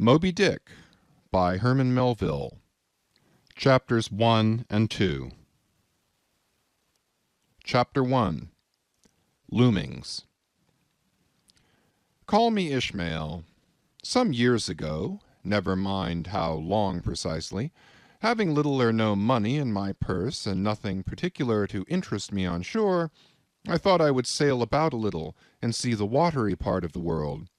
Moby Dick by Herman Melville. Chapters 1 and 2. Chapter 1. Loomings. Call me Ishmael. Some years ago, never mind how long precisely, having little or no money in my purse and nothing particular to interest me on shore, I thought I would sail about a little and see the watery part of the world.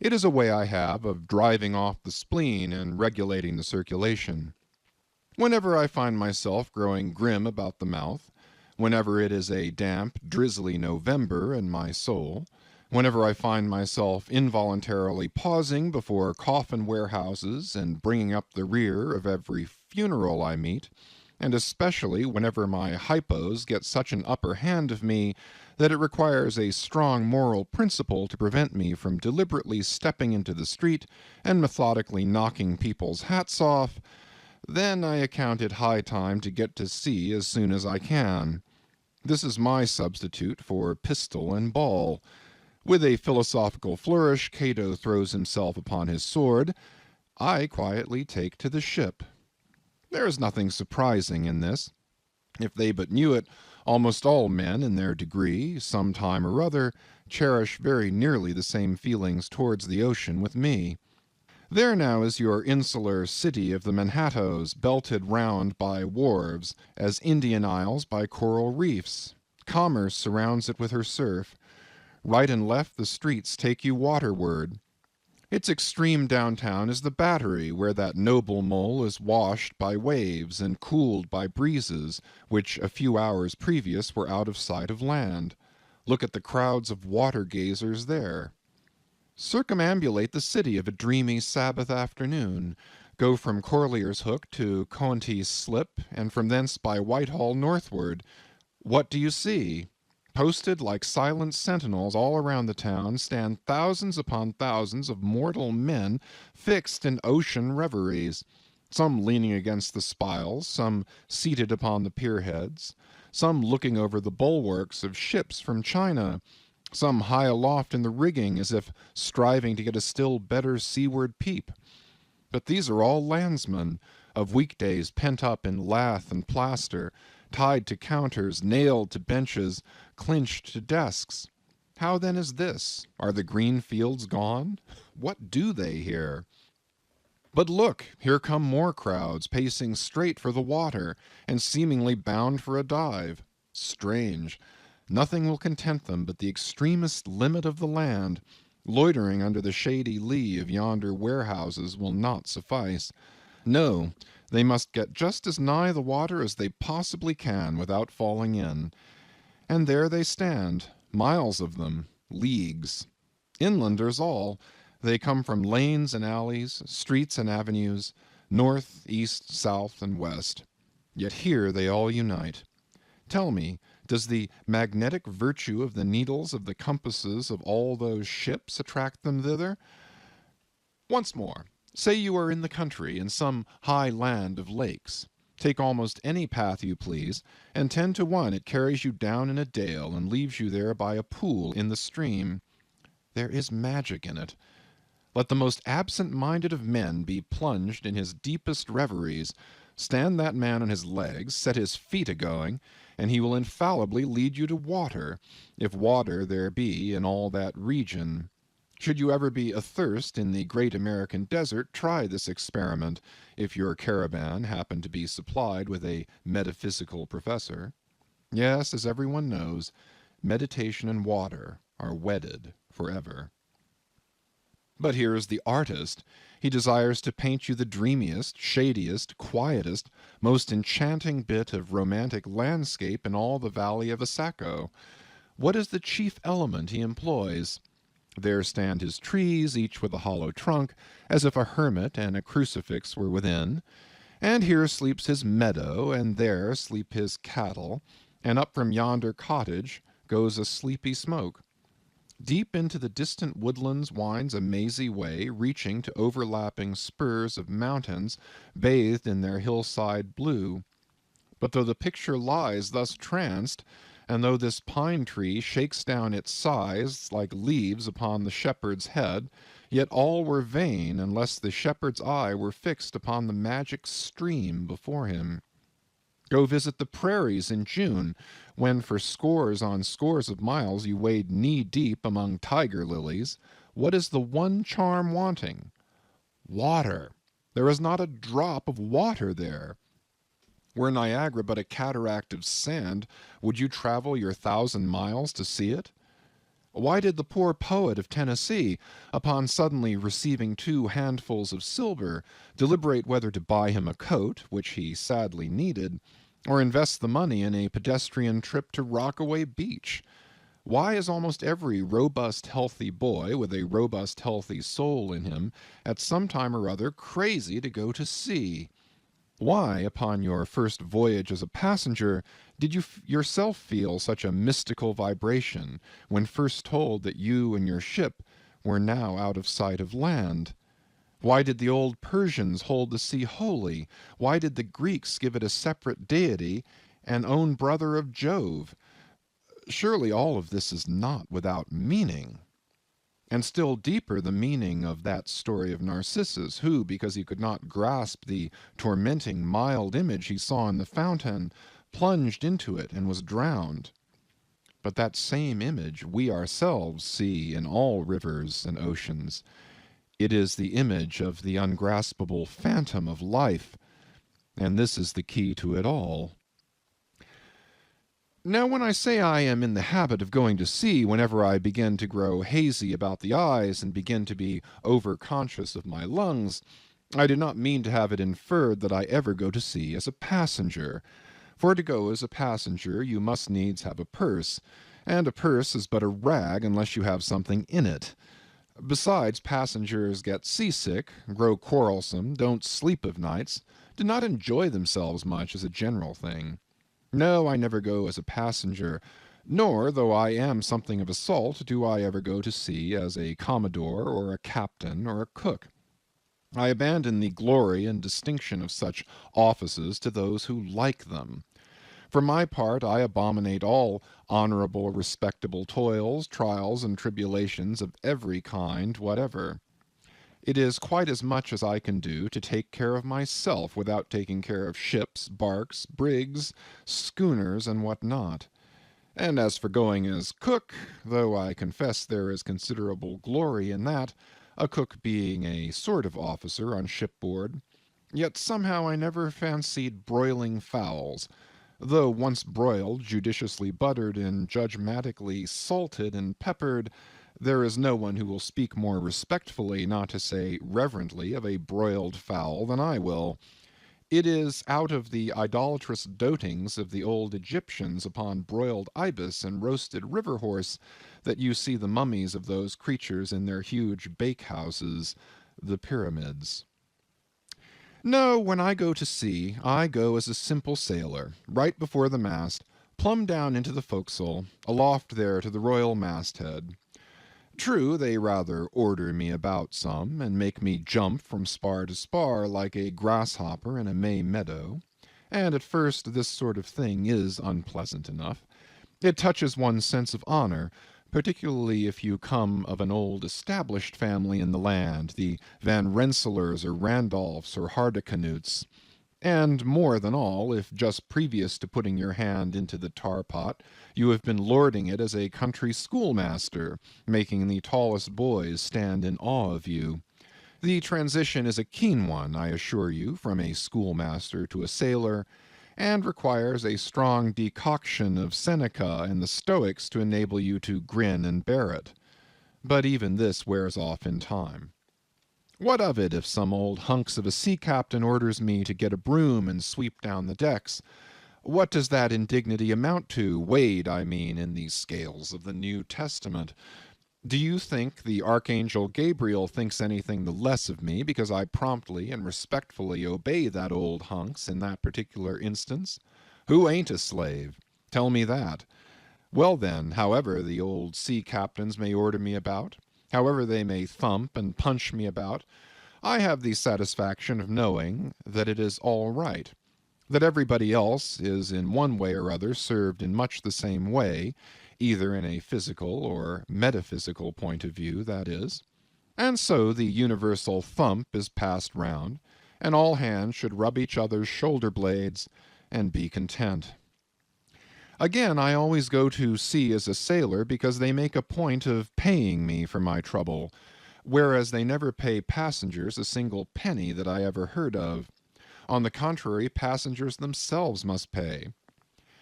It is a way I have of driving off the spleen and regulating the circulation. Whenever I find myself growing grim about the mouth, whenever it is a damp, drizzly November in my soul, whenever I find myself involuntarily pausing before coffin warehouses and bringing up the rear of every funeral I meet, and especially whenever my hypos get such an upper hand of me that it requires a strong moral principle to prevent me from deliberately stepping into the street and methodically knocking people's hats off, then I account it high time to get to sea as soon as I can. This is my substitute for pistol and ball. With a philosophical flourish, Cato throws himself upon his sword. I quietly take to the ship. There is nothing surprising in this. If they but knew it, almost all men, in their degree, some time or other, cherish very nearly the same feelings towards the ocean with me. There now is your insular city of the Manhattoes, belted round by wharves, as Indian Isles by coral reefs. Commerce surrounds it with her surf. Right and left the streets take you waterward. Its extreme downtown is the Battery, where that noble mole is washed by waves and cooled by breezes, which a few hours previous were out of sight of land. Look at the crowds of water-gazers there. Circumambulate the city of a dreamy Sabbath afternoon. Go from Corlier's Hook to Coenties Slip, and from thence by Whitehall northward. What do you see? Posted like silent sentinels all around the town stand thousands upon thousands of mortal men fixed in ocean reveries, some leaning against the spiles, some seated upon the pierheads, some looking over the bulwarks of ships from China, some high aloft in the rigging as if striving to get a still better seaward peep. But these are all landsmen, of weekdays pent up in lath and plaster, tied to counters, nailed to benches, clinched to desks. How then is this? Are the green fields gone? What do they here? But look, here come more crowds, pacing straight for the water, and seemingly bound for a dive. Strange. Nothing will content them but the extremest limit of the land. Loitering under the shady lee of yonder warehouses will not suffice. No, they must get just as nigh the water as they possibly can without falling in. And there they stand, miles of them, leagues. Inlanders all. They come from lanes and alleys, streets and avenues, north, east, south, and west. Yet here they all unite. Tell me, does the magnetic virtue of the needles of the compasses of all those ships attract them thither? Once more, say you are in the country, in some high land of lakes. Take almost any path you please, and 10 to 1 it carries you down in a dale and leaves you there by a pool in the stream. There is magic in it. Let the most absent-minded of men be plunged in his deepest reveries. Stand that man on his legs, set his feet a-going, and he will infallibly lead you to water, if water there be in all that region. Should you ever be athirst in the great American desert, try this experiment, if your caravan happen to be supplied with a metaphysical professor. Yes, as everyone knows, meditation and water are wedded forever. But here is the artist. He desires to paint you the dreamiest, shadiest, quietest, most enchanting bit of romantic landscape in all the valley of Asako. What is the chief element he employs? There stand his trees, each with a hollow trunk, as if a hermit and a crucifix were within. And here sleeps his meadow, and there sleep his cattle, and up from yonder cottage goes a sleepy smoke. Deep into the distant woodlands winds a mazy way, reaching to overlapping spurs of mountains bathed in their hillside blue. But though the picture lies thus tranced, and though this pine tree shakes down its sighs like leaves upon the shepherd's head, Yet all were vain unless the shepherd's eye were fixed upon the magic stream before him. Go visit the prairies in June, when for scores on scores of miles you wade knee-deep among tiger lilies. What is the one charm wanting? Water. There is not a drop of water there. Were Niagara but a cataract of sand, would you travel your 1,000 miles to see it? Why did the poor poet of Tennessee, upon suddenly receiving 2 handfuls of silver, deliberate whether to buy him a coat, which he sadly needed, or invest the money in a pedestrian trip to Rockaway Beach? Why is almost every robust, healthy boy with a robust, healthy soul in him at some time or other crazy to go to sea? Why, upon your first voyage as a passenger, did you yourself feel such a mystical vibration when first told that you and your ship were now out of sight of land? Why did the old Persians hold the sea holy? Why did the Greeks give it a separate deity, and own brother of Jove? Surely all of this is not without meaning. And still deeper the meaning of that story of Narcissus, who, because he could not grasp the tormenting mild image he saw in the fountain, plunged into it and was drowned. But that same image we ourselves see in all rivers and oceans. It is the image of the ungraspable phantom of life, and this is the key to it all. Now, when I say I am in the habit of going to sea whenever I begin to grow hazy about the eyes and begin to be over-conscious of my lungs, I do not mean to have it inferred that I ever go to sea as a passenger. For to go as a passenger you must needs have a purse, and a purse is but a rag unless you have something in it. Besides, passengers get seasick, grow quarrelsome, don't sleep of nights, do not enjoy themselves much as a general thing. No, I never go as a passenger, nor, though I am something of a salt, do I ever go to sea as a commodore or a captain or a cook. I abandon the glory and distinction of such offices to those who like them. For my part, I abominate all honorable, respectable toils, trials, and tribulations of every kind whatever. It is quite as much as I can do to take care of myself without taking care of ships, barks, brigs, schooners, and what not. And as for going as cook, though I confess there is considerable glory in that, a cook being a sort of officer on shipboard, yet somehow I never fancied broiling fowls, though once broiled, judiciously buttered, and judgmatically salted and peppered, there is no one who will speak more respectfully, not to say reverently, of a broiled fowl than I will. It is out of the idolatrous dotings of the old Egyptians upon broiled ibis and roasted river horse that you see the mummies of those creatures in their huge bake-houses, the pyramids. No, when I go to sea, I go as a simple sailor, right before the mast, plumb down into the forecastle, aloft there to the royal masthead. True, they rather order me about some, and make me jump from spar to spar like a grasshopper in a May meadow, and at first this sort of thing is unpleasant enough. It touches one's sense of honor, particularly if you come of an old established family in the land, the Van Rensselaers or Randolphs or Hardicanutes, and more than all, if just previous to putting your hand into the tar-pot you have been lording it as a country schoolmaster, making the tallest boys stand in awe of you. The transition is a keen one, I assure you, from a schoolmaster to a sailor, and requires a strong decoction of Seneca and the Stoics to enable you to grin and bear it. But even this wears off in time. What of it if some old hunks of a sea captain orders me to get a broom and sweep down the decks? What does that indignity amount to, weighed, I mean, in the scales of the New Testament? Do you think the Archangel Gabriel thinks anything the less of me because I promptly and respectfully obey that old hunks in that particular instance? Who ain't a slave? Tell me that. Well then, however the old sea captains may order me about, however they may thump and punch me about, I have the satisfaction of knowing that it is all right, that everybody else is in one way or other served in much the same way, either in a physical or metaphysical point of view, that is. And so the universal thump is passed round, and all hands should rub each other's shoulder blades and be content. Again, I always go to sea as a sailor because they make a point of paying me for my trouble, whereas they never pay passengers a single penny that I ever heard of. On the contrary, passengers themselves must pay.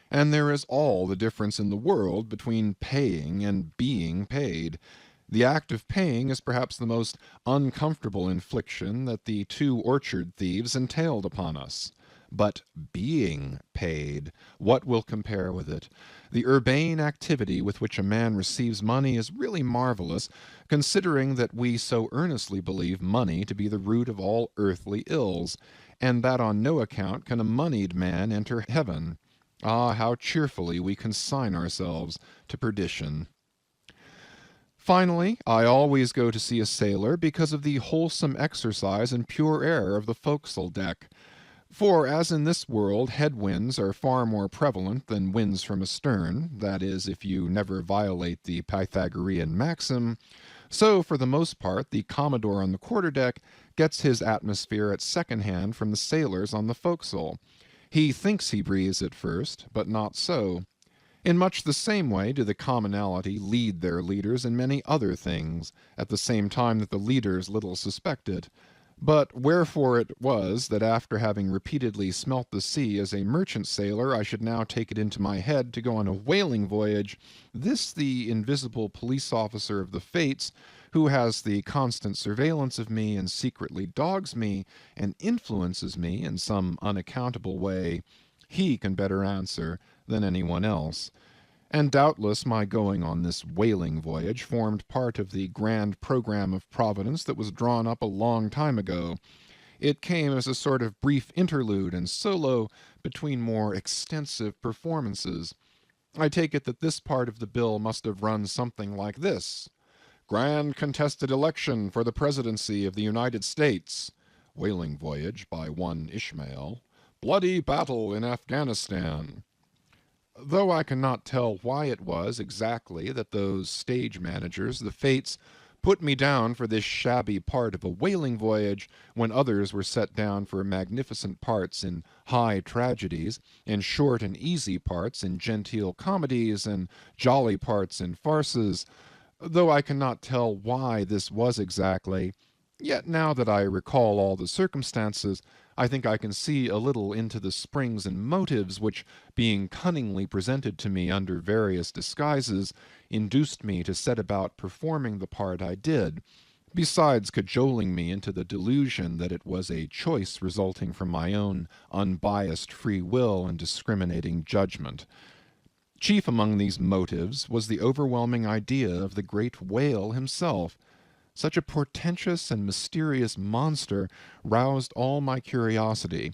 And there is all the difference in the world between paying and being paid. The act of paying is perhaps the most uncomfortable infliction that the two orchard thieves entailed upon us. But being paid, what will compare with it? The urbane activity with which a man receives money is really marvelous, considering that we so earnestly believe money to be the root of all earthly ills, and that on no account can a moneyed man enter heaven. Ah, how cheerfully we consign ourselves to perdition. Finally, I always go to see a sailor because of the wholesome exercise and pure air of the forecastle deck. For as in this world head-winds are far more prevalent than winds from astern, that is, if you never violate the Pythagorean maxim, so for the most part the commodore on the quarter-deck gets his atmosphere at second hand from the sailors on the forecastle. He thinks he breathes at first, but not so. In much the same way do the commonalty lead their leaders in many other things, at the same time that the leaders little suspect it. But wherefore it was that after having repeatedly smelt the sea as a merchant sailor I should now take it into my head to go on a whaling voyage, this the invisible police officer of the fates, who has the constant surveillance of me and secretly dogs me and influences me in some unaccountable way, he can better answer than anyone else. And doubtless my going on this whaling voyage formed part of the grand program of Providence that was drawn up a long time ago. It came as a sort of brief interlude and solo between more extensive performances. I take it that this part of the bill must have run something like this: Grand contested election for the presidency of the United States. Whaling voyage by one Ishmael. Bloody battle in Afghanistan. Though I cannot tell why it was exactly that those stage managers, the fates, put me down for this shabby part of a whaling voyage when others were set down for magnificent parts in high tragedies, and short and easy parts in genteel comedies, and jolly parts in farces. Though I cannot tell why this was exactly, yet now that I recall all the circumstances, I think I can see a little into the springs and motives which, being cunningly presented to me under various disguises, induced me to set about performing the part I did, besides cajoling me into the delusion that it was a choice resulting from my own unbiased free will and discriminating judgment. Chief among these motives was the overwhelming idea of the great whale himself. Such a portentous and mysterious monster roused all my curiosity.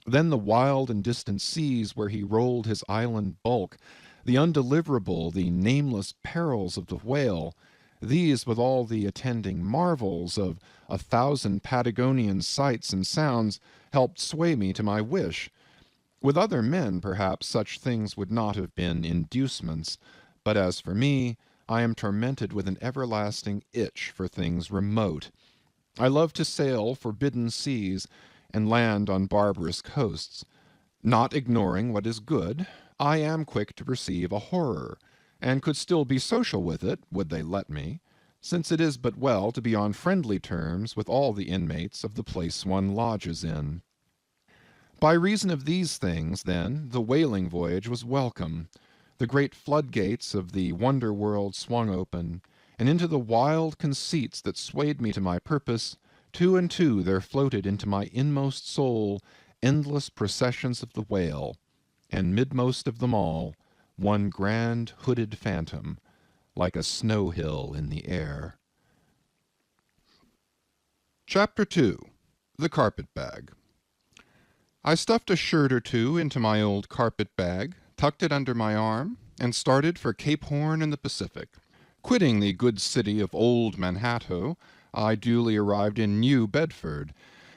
Then the wild and distant seas where he rolled his island bulk, the undeliverable, the nameless perils of the whale, these with all the attending marvels of 1,000 Patagonian sights and sounds, helped sway me to my wish. With other men, perhaps, such things would not have been inducements, but as for me, I am tormented with an everlasting itch for things remote. I love to sail forbidden seas and land on barbarous coasts. Not ignoring what is good, I am quick to perceive a horror, and could still be social with it, would they let me, since it is but well to be on friendly terms with all the inmates of the place one lodges in. By reason of these things, then, the whaling voyage was welcome. The great floodgates of the wonder world swung open, and into the wild conceits that swayed me to my purpose, two and two there floated into my inmost soul endless processions of the whale, and midmost of them all, one grand hooded phantom, like a snow hill in the air. Chapter 2. The Carpet Bag. I stuffed a shirt or two into my old carpet bag, tucked it under my arm, and started for Cape Horn in the Pacific. Quitting the good city of Old Manhattan, I duly arrived in New Bedford.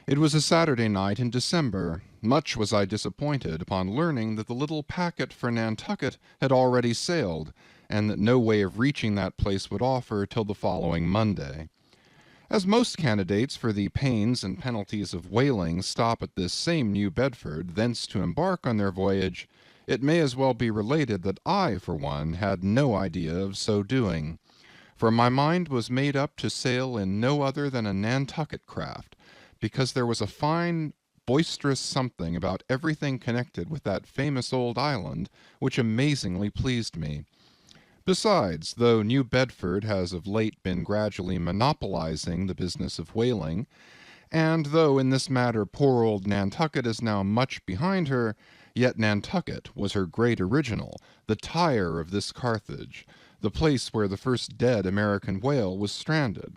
It was a Saturday night in December. Much was I disappointed upon learning that the little packet for Nantucket had already sailed, and that no way of reaching that place would offer till the following Monday. As most candidates for the pains and penalties of whaling stop at this same New Bedford, thence to embark on their voyage, it may as well be related that I, for one, had no idea of so doing. For my mind was made up to sail in no other than a Nantucket craft, because there was a fine boisterous something about everything connected with that famous old island which amazingly pleased me. Besides, though New Bedford has of late been gradually monopolizing the business of whaling, and though in this matter poor old Nantucket is now much behind her, yet Nantucket was her great original, the Tyre of this Carthage, the place where the first dead American whale was stranded.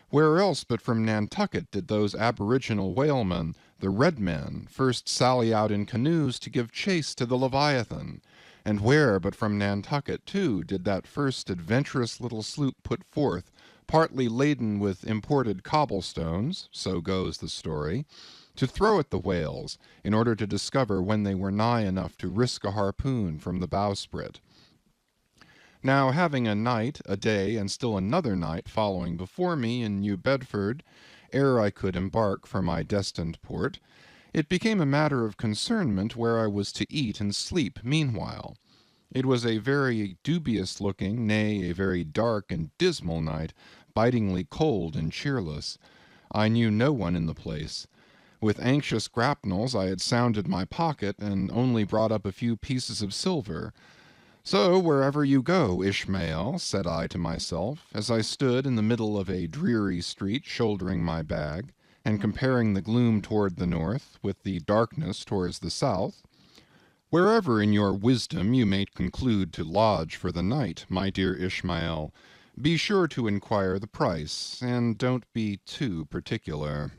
Where else but from Nantucket did those aboriginal whalemen, the red men, first sally out in canoes to give chase to the Leviathan? And where but from Nantucket, too, did that first adventurous little sloop put forth, partly laden with imported cobblestones, so goes the story, to throw at the whales, in order to discover when they were nigh enough to risk a harpoon from the bowsprit. Now, having a night, a day, and still another night following before me in New Bedford, ere I could embark for my destined port, it became a matter of concernment where I was to eat and sleep meanwhile. It was a very dubious-looking, nay, a very dark and dismal night, bitingly cold and cheerless. I knew no one in the place. With anxious grapnels I had sounded my pocket, and only brought up a few pieces of silver. So wherever you go, Ishmael, said I to myself, as I stood in the middle of a dreary street shouldering my bag, and comparing the gloom toward the north with the darkness towards the south, wherever in your wisdom you may conclude to lodge for the night, my dear Ishmael, be sure to inquire the price, and don't be too particular.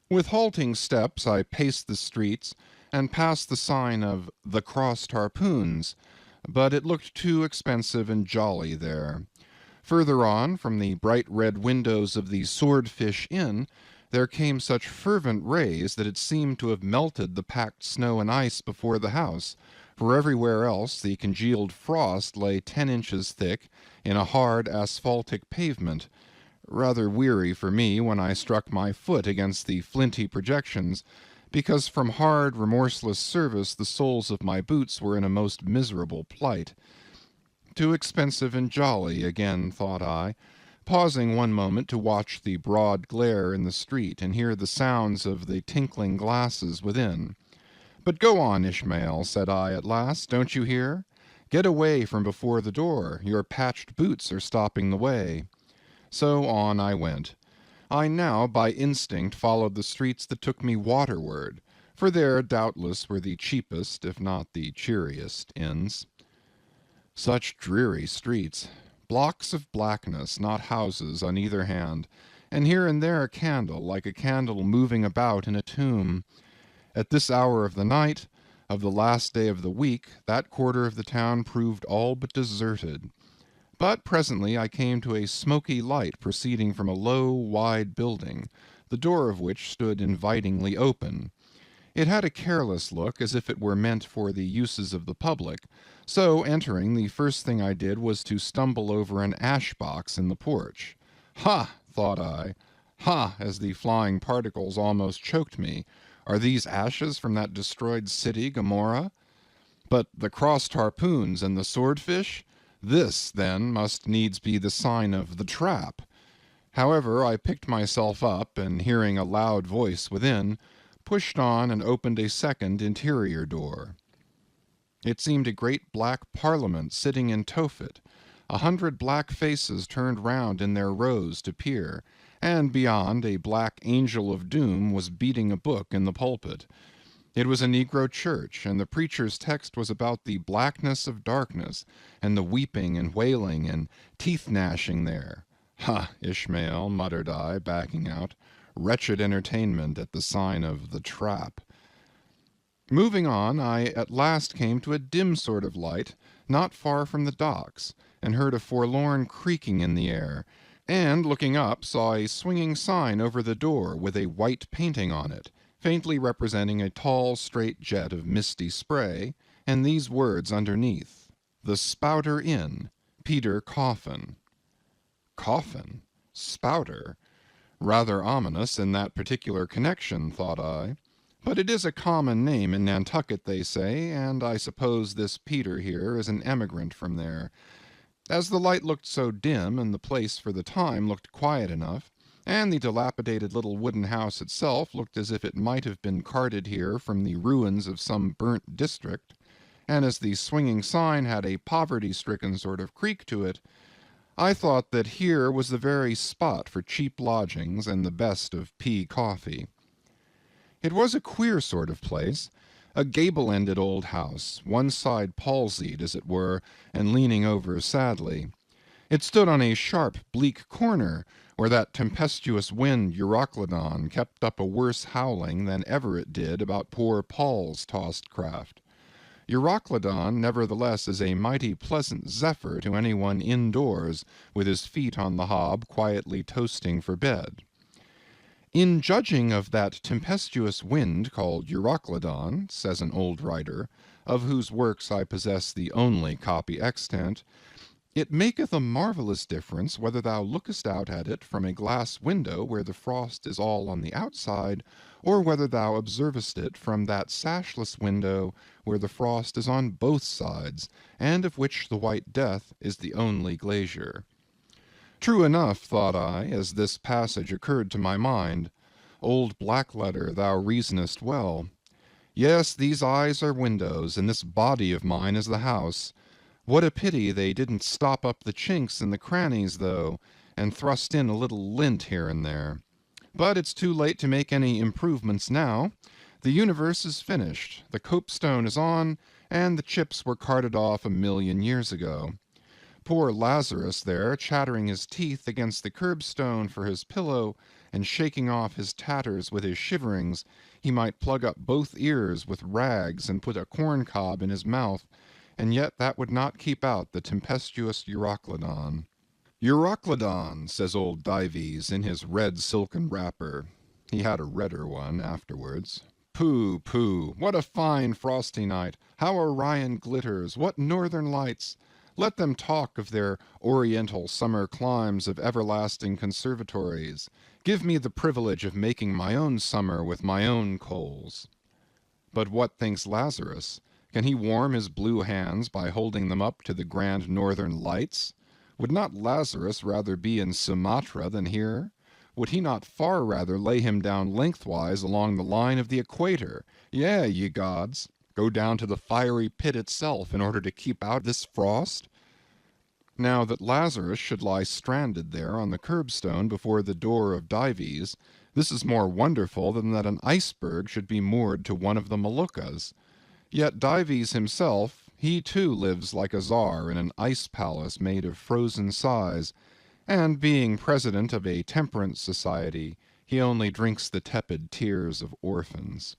With halting steps I paced the streets, and passed the sign of the Crossed Harpoons, but it looked too expensive and jolly there. Further on, from the bright red windows of the Swordfish Inn, there came such fervent rays that it seemed to have melted the packed snow and ice before the house, for everywhere else the congealed frost lay 10 inches thick in a hard asphaltic pavement, rather weary for me when I struck my foot against the flinty projections, because from hard, remorseless service the soles of my boots were in a most miserable plight. Too expensive and jolly, again thought I, pausing one moment to watch the broad glare in the street and hear the sounds of the tinkling glasses within. But go on, Ishmael, said I at last, don't you hear? Get away from before the door, your patched boots are stopping the way. So on I went. I now by instinct followed the streets that took me waterward, for there doubtless were the cheapest, if not the cheeriest, inns. Such dreary streets, blocks of blackness, not houses, on either hand, and here and there a candle, like a candle moving about in a tomb. At this hour of the night, of the last day of the week, that quarter of the town proved all but deserted. But presently I came to a smoky light proceeding from a low, wide building, the door of which stood invitingly open. It had a careless look, as if it were meant for the uses of the public, so entering, the first thing I did was to stumble over an ash-box in the porch. Ha! thought I. Ha! as the flying particles almost choked me. Are these ashes from that destroyed city, Gomorrah? But the crossed harpoons and the swordfish? This, then, must needs be the sign of the trap. However, I picked myself up, and hearing a loud voice within, pushed on and opened a second interior door. It seemed a great black parliament sitting in Tophet. 100 black faces turned round in their rows to peer, and beyond a black angel of doom was beating a book in the pulpit. It was a Negro church, and the preacher's text was about the blackness of darkness, and the weeping and wailing and teeth-gnashing there. Ha, Ishmael, muttered I, backing out, wretched entertainment at the sign of the trap. Moving on, I at last came to a dim sort of light, not far from the docks, and heard a forlorn creaking in the air, and, looking up, saw a swinging sign over the door with a white painting on it, faintly representing a tall, straight jet of misty spray, and these words underneath, "The Spouter Inn, Peter Coffin." Coffin? Spouter. Rather ominous in that particular connection, thought I. But it is a common name in Nantucket, they say, and I suppose this Peter here is an emigrant from there. As the light looked so dim, and the place for the time looked quiet enough, and the dilapidated little wooden house itself looked as if it might have been carted here from the ruins of some burnt district, and as the swinging sign had a poverty-stricken sort of creak to it, I thought that here was the very spot for cheap lodgings and the best of pea coffee. It was a queer sort of place, a gable-ended old house, one side palsied, as it were, and leaning over sadly. It stood on a sharp, bleak corner, where that tempestuous wind Euroclydon kept up a worse howling than ever it did about poor Paul's tossed craft. Euroclydon, nevertheless, is a mighty pleasant zephyr to anyone indoors, with his feet on the hob, quietly toasting for bed. In judging of that tempestuous wind called Euroclydon, says an old writer, of whose works I possess the only copy extant, it maketh a marvellous difference whether thou lookest out at it from a glass window where the frost is all on the outside, or whether thou observest it from that sashless window where the frost is on both sides, and of which the white death is the only glazier. True enough, thought I, as this passage occurred to my mind. Old Blackletter, thou reasonest well. Yes, these eyes are windows, and this body of mine is the house. What a pity they didn't stop up the chinks and the crannies, though, and thrust in a little lint here and there. But it's too late to make any improvements now. The universe is finished, the copestone is on, and the chips were carted off 1,000,000 years ago. Poor Lazarus there, chattering his teeth against the curbstone for his pillow, and shaking off his tatters with his shiverings, he might plug up both ears with rags and put a corn-cob in his mouth, and yet that would not keep out the tempestuous Euroclydon. Euroclydon, says old Dives in his red silken wrapper. He had a redder one afterwards. Pooh, pooh, what a fine frosty night! How Orion glitters! What northern lights! Let them talk of their oriental summer climes of everlasting conservatories. Give me the privilege of making my own summer with my own coals. But what thinks Lazarus? Can he warm his blue hands by holding them up to the grand northern lights? Would not Lazarus rather be in Sumatra than here? Would he not far rather lay him down lengthwise along the line of the equator? Yea, ye gods! Go down to the fiery pit itself in order to keep out this frost? Now that Lazarus should lie stranded there on the curbstone before the door of Dives, this is more wonderful than that an iceberg should be moored to one of the Moluccas. Yet Dives himself, he too lives like a czar in an ice palace made of frozen sighs, and being president of a temperance society, he only drinks the tepid tears of orphans.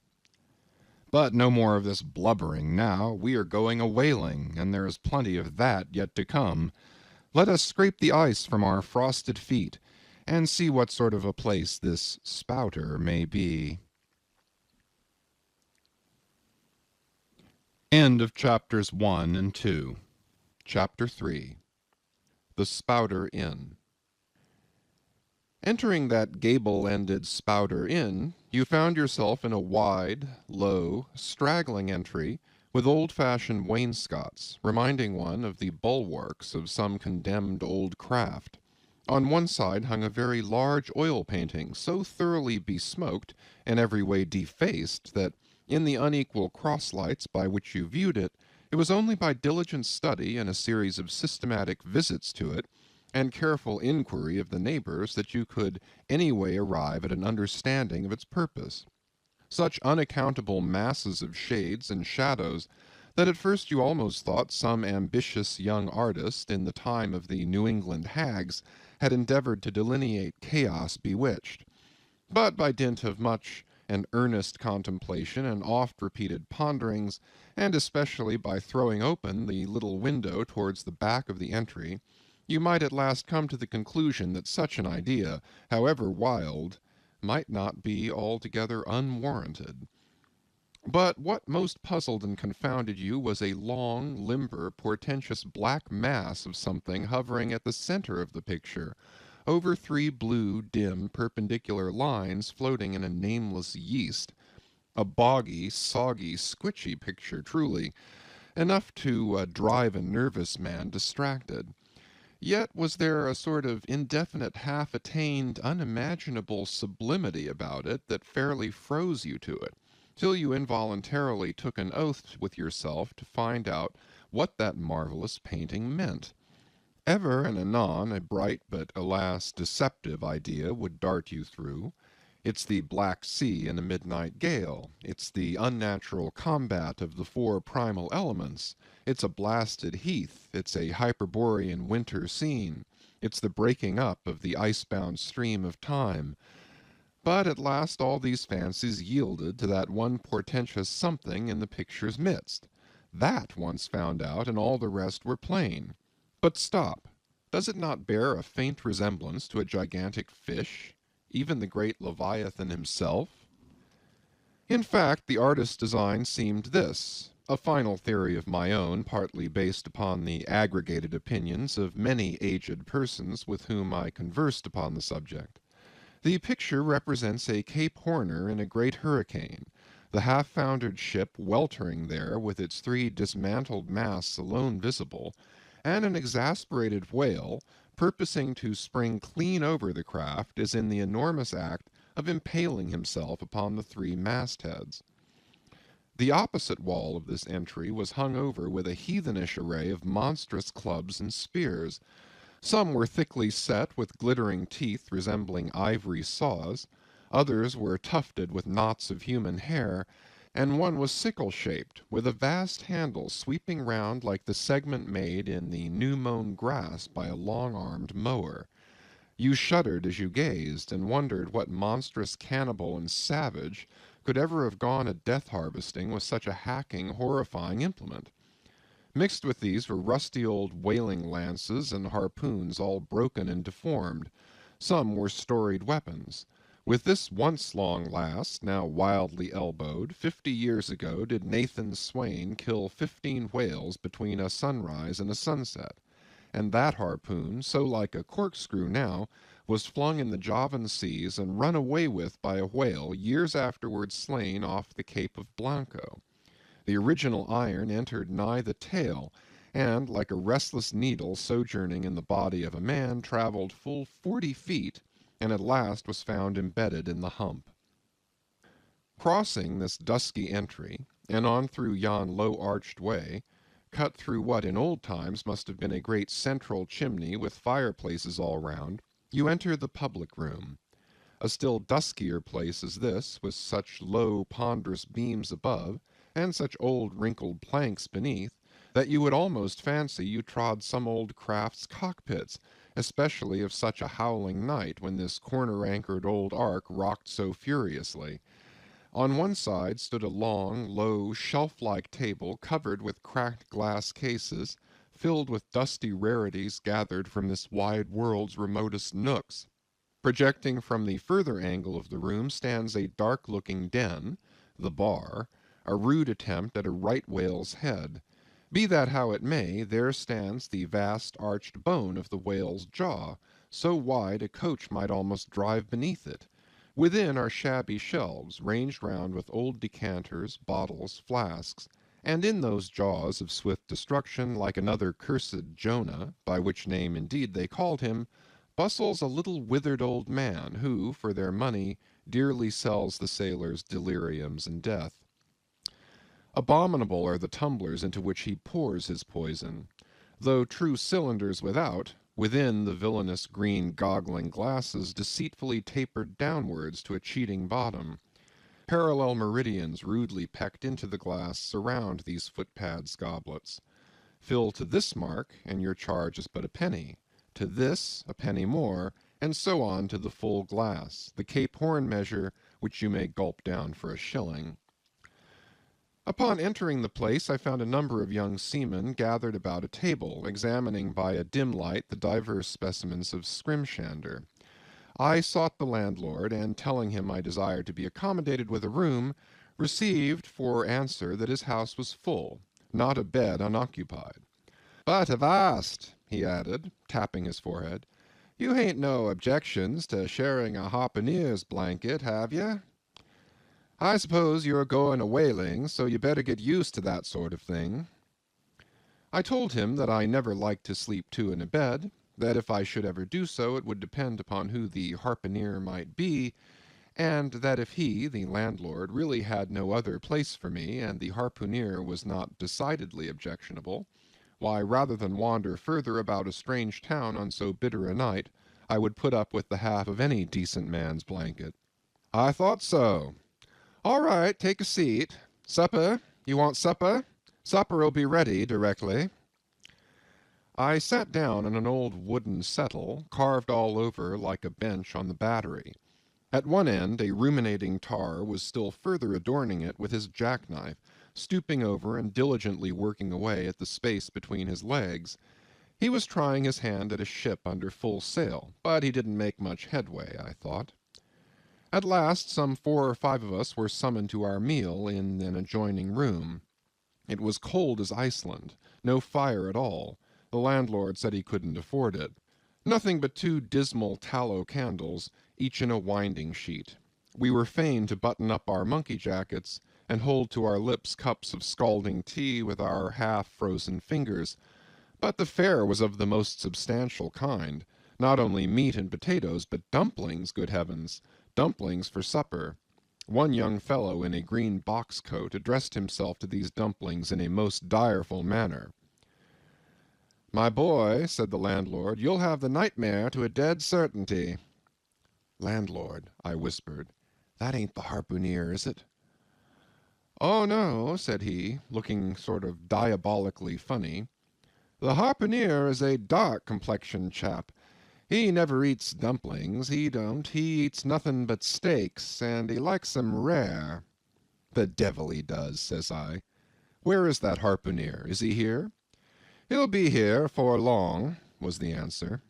But no more of this blubbering now. We are going a-whaling, and there is plenty of that yet to come. Let us scrape the ice from our frosted feet, and see what sort of a place this spouter may be. End of chapters 1 and 2. Chapter 3. The Spouter Inn. Entering that gable-ended Spouter Inn, you found yourself in a wide, low, straggling entry with old-fashioned wainscots, reminding one of the bulwarks of some condemned old craft. On one side hung a very large oil painting, so thoroughly besmoked and every way defaced that, in the unequal cross-lights by which you viewed it, it was only by diligent study and a series of systematic visits to it, and careful inquiry of the neighbors, that you could anyway arrive at an understanding of its purpose. Such unaccountable masses of shades and shadows that at first you almost thought some ambitious young artist in the time of the New England hags had endeavored to delineate chaos bewitched. But by dint of much and earnest contemplation and oft-repeated ponderings, and especially by throwing open the little window towards the back of the entry, you might at last come to the conclusion that such an idea, however wild, might not be altogether unwarranted. But what most puzzled and confounded you was a long, limber, portentous black mass of something hovering at the center of the picture, over 3 blue, dim, perpendicular lines floating in a nameless yeast. A boggy, soggy, squitchy picture, truly, enough to drive a nervous man distracted. Yet was there a sort of indefinite, half-attained, unimaginable sublimity about it that fairly froze you to it, till you involuntarily took an oath with yourself to find out what that marvelous painting meant. Ever and anon a bright but, alas, deceptive idea would dart you through. It's the Black Sea in a midnight gale. It's the unnatural combat of the 4 primal elements. It's a blasted heath. It's a Hyperborean winter scene. It's the breaking up of the ice-bound stream of time. But at last all these fancies yielded to that one portentous something in the picture's midst. That once found out, and all the rest were plain. But stop. Does it not bear a faint resemblance to a gigantic fish? Even the great Leviathan himself? In fact, the artist's design seemed this, a final theory of my own, partly based upon the aggregated opinions of many aged persons with whom I conversed upon the subject. The picture represents a Cape Horner in a great hurricane, the half-foundered ship weltering there with its 3 dismantled masts alone visible, and an exasperated whale, purposing to spring clean over the craft, is in the enormous act of impaling himself upon the 3 mastheads. The opposite wall of this entry was hung over with a heathenish array of monstrous clubs and spears. Some were thickly set with glittering teeth resembling ivory saws, others were tufted with knots of human hair, and one was sickle-shaped, with a vast handle sweeping round like the segment made in the new-mown grass by a long-armed mower. You shuddered as you gazed, and wondered what monstrous cannibal and savage could ever have gone a death-harvesting with such a hacking, horrifying implement. Mixed with these were rusty old whaling lances and harpoons all broken and deformed. Some were storied weapons. With this once long lass, now wildly elbowed, 50 years ago did Nathan Swain kill 15 whales between a sunrise and a sunset. And that harpoon, so like a corkscrew now, was flung in the Javan seas and run away with by a whale years afterwards slain off the Cape of Blanco. The original iron entered nigh the tail, and, like a restless needle sojourning in the body of a man, travelled full 40 feet, and at last was found embedded in the hump. Crossing this dusky entry, and on through yon low-arched way, cut through what in old times must have been a great central chimney with fireplaces all round, you enter the public room. A still duskier place is this, with such low, ponderous beams above, and such old wrinkled planks beneath, that you would almost fancy you trod some old craft's cockpits, especially of such a howling night when this corner-anchored old ark rocked so furiously. On one side stood a long, low, shelf-like table covered with cracked glass cases, filled with dusty rarities gathered from this wide world's remotest nooks. Projecting from the further angle of the room stands a dark-looking den, the bar, a rude attempt at a right whale's head. Be that how it may, there stands the vast arched bone of the whale's jaw, so wide a coach might almost drive beneath it. Within are shabby shelves, ranged round with old decanters, bottles, flasks, and in those jaws of swift destruction, like another cursed Jonah, by which name indeed they called him, bustles a little withered old man, who, for their money, dearly sells the sailors deliriums and death. Abominable are the tumblers into which he pours his poison. Though true cylinders without, within the villainous green goggling glasses deceitfully tapered downwards to a cheating bottom. Parallel meridians rudely pecked into the glass surround these footpads goblets. Fill to this mark, and your charge is but a penny. To this, a penny more, and so on to the full glass, the Cape Horn measure, which you may gulp down for a shilling. Upon entering the place, I found a number of young seamen gathered about a table, examining by a dim light the divers specimens of scrimshander. I sought the landlord, and telling him I desired to be accommodated with a room, received for answer that his house was full, not a bed unoccupied. "But avast," he added, tapping his forehead, You hain't no objections to sharing a harpooner's blanket, have you? I suppose you're going a whaling, so you better get used to that sort of thing. I told him that I never liked to sleep two in a bed, that if I should ever do so it would depend upon who the harpooner might be, and that if he, the landlord, really had no other place for me, and the harpooner was not decidedly objectionable, why, rather than wander further about a strange town on so bitter a night, I would put up with the half of any decent man's blanket. I thought so. All right, take a seat. Supper? You want supper? Supper'll be ready directly. I sat down on an old wooden settle, carved all over like a bench on the battery. At one end a ruminating tar was still further adorning it with his jackknife, stooping over and diligently working away at the space between his legs. He was trying his hand at a ship under full sail, but he didn't make much headway, I thought. At last some 4 or 5 of us were summoned to our meal in an adjoining room. It was cold as Iceland, no fire at all. The landlord said he couldn't afford it. Nothing but 2 dismal tallow candles, each in a winding sheet. We were fain to button up our monkey jackets and hold to our lips cups of scalding tea with our half-frozen fingers. But the fare was of the most substantial kind. Not only meat and potatoes, but dumplings, good heavens! Dumplings for supper. One young fellow in a green box coat addressed himself to these dumplings in a most direful manner. "My boy," said the landlord, "you'll have the nightmare to a dead certainty." "Landlord," I whispered, "that ain't the harpooner, is it?" "Oh, no," said he, looking sort of diabolically funny. "The harpooner is a dark-complexioned chap. He never eats dumplings, he don't. He eats nothing but steaks, and he likes 'em rare." "The devil he does," says I. "Where is that harpooner? Is he here?" "He'll be here 'fore long," was the answer.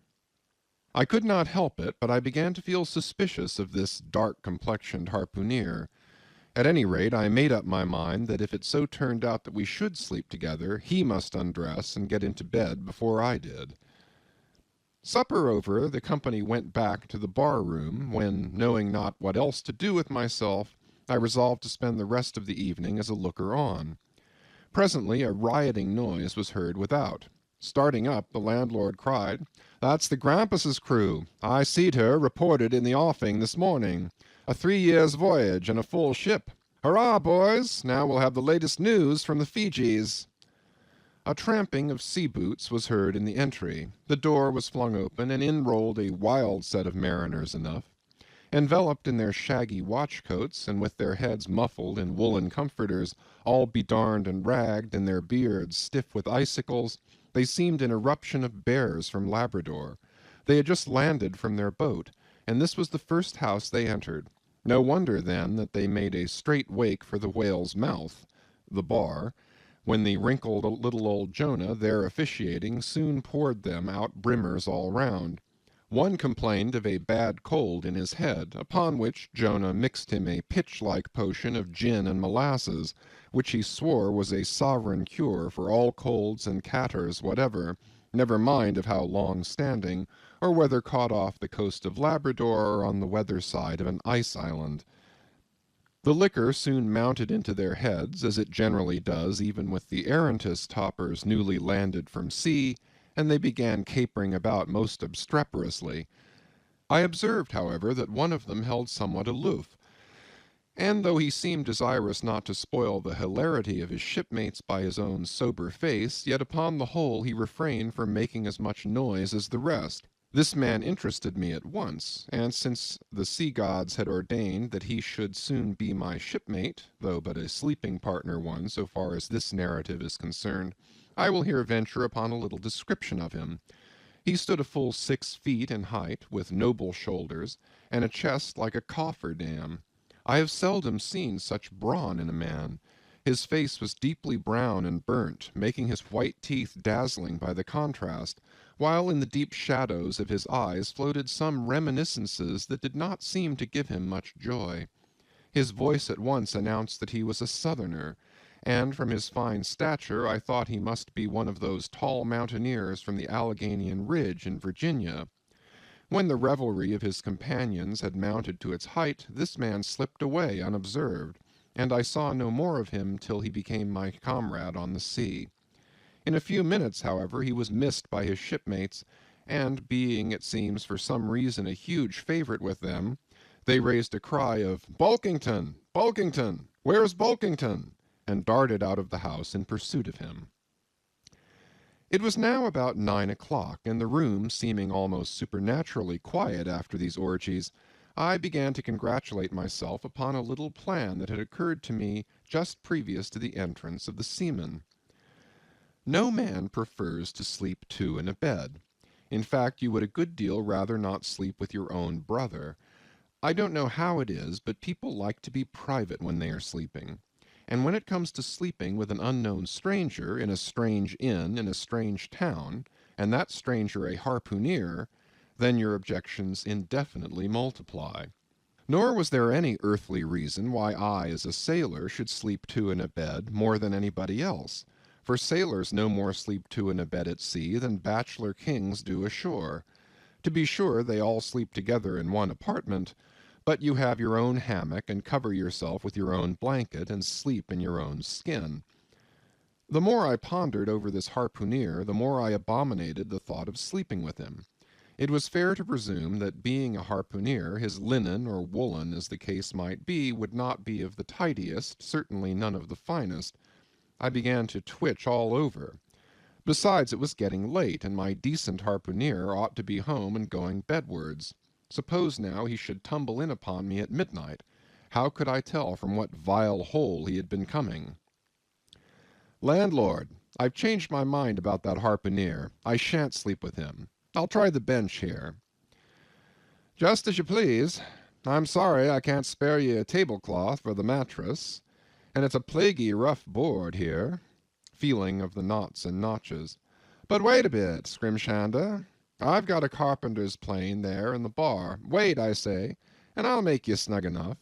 I could not help it, but I began to feel suspicious of this dark-complexioned harpooner. At any rate, I made up my mind that if it so turned out that we should sleep together, he must undress and get into bed before I did. Supper over, the company went back to the bar-room, when, knowing not what else to do with myself, I resolved to spend the rest of the evening as a looker-on. Presently a rioting noise was heard without. Starting up, the landlord cried, "That's the Grampus's crew. I seed her reported in the offing this morning. A 3 years' voyage and a full ship. Hurrah, boys! Now we'll have the latest news from the Fijis." A tramping of sea-boots was heard in the entry. The door was flung open, and in rolled a wild set of mariners enough. Enveloped in their shaggy watch-coats, and with their heads muffled in woolen comforters, all bedarned and ragged, and their beards stiff with icicles, they seemed an eruption of bears from Labrador. They had just landed from their boat, and this was the first house they entered. No wonder, then, that they made a straight wake for the whale's mouth, the bar, when the wrinkled little old Jonah, there officiating, soon poured them out brimmers all round. One complained of a bad cold in his head, upon which Jonah mixed him a pitch-like potion of gin and molasses, which he swore was a sovereign cure for all colds and catarrhs whatever, never mind of how long-standing, or whether caught off the coast of Labrador or on the weather side of an ice-island. The liquor soon mounted into their heads, as it generally does even with the arrantest hoppers newly landed from sea, and they began capering about most obstreperously. I observed, however, that one of them held somewhat aloof, and though he seemed desirous not to spoil the hilarity of his shipmates by his own sober face, yet upon the whole he refrained from making as much noise as the rest. This man interested me at once, and since the sea gods had ordained that he should soon be my shipmate, though but a sleeping partner one so far as this narrative is concerned, I will here venture upon a little description of him. He stood a full 6 feet in height, with noble shoulders, and a chest like a coffer-dam. I have seldom seen such brawn in a man. His face was deeply brown and burnt, making his white teeth dazzling by the contrast, while in the deep shadows of his eyes floated some reminiscences that did not seem to give him much joy. His voice at once announced that he was a Southerner, and from his fine stature I thought he must be one of those tall mountaineers from the Alleghanian Ridge in Virginia. When the revelry of his companions had mounted to its height, this man slipped away unobserved, and I saw no more of him till he became my comrade on the sea. In a few minutes, however, he was missed by his shipmates, and being, it seems, for some reason a huge favourite with them, they raised a cry of "Bulkington! Bulkington! Where's Bulkington?" and darted out of the house in pursuit of him. It was now about 9 o'clock, and the room seeming almost supernaturally quiet after these orgies, I began to congratulate myself upon a little plan that had occurred to me just previous to the entrance of the seaman. No man prefers to sleep two in a bed. In fact, you would a good deal rather not sleep with your own brother. I don't know how it is, but people like to be private when they are sleeping. And when it comes to sleeping with an unknown stranger in a strange inn in a strange town, and that stranger a harpooneer, then your objections indefinitely multiply. Nor was there any earthly reason why I, as a sailor, should sleep two in a bed more than anybody else, for sailors no more sleep two in a bed at sea than bachelor kings do ashore. To be sure, they all sleep together in one apartment, but you have your own hammock and cover yourself with your own blanket and sleep in your own skin. The more I pondered over this harpooneer, the more I abominated the thought of sleeping with him. It was fair to presume that, being a harpooneer, his linen or woolen, as the case might be, would not be of the tidiest, certainly none of the finest. I began to twitch all over. Besides, it was getting late, and my decent harpooneer ought to be home and going bedwards. Suppose now he should tumble in upon me at midnight. How could I tell from what vile hole he had been coming? "Landlord, I've changed my mind about that harpooneer. I shan't sleep with him. I'll try the bench here." "Just as you please. I'm sorry I can't spare ye a tablecloth for the mattress, and it's a plaguey rough board here," feeling of the knots and notches. "But wait a bit, Scrimshander. I've got a carpenter's plane there in the bar. Wait, I say, and I'll make you snug enough."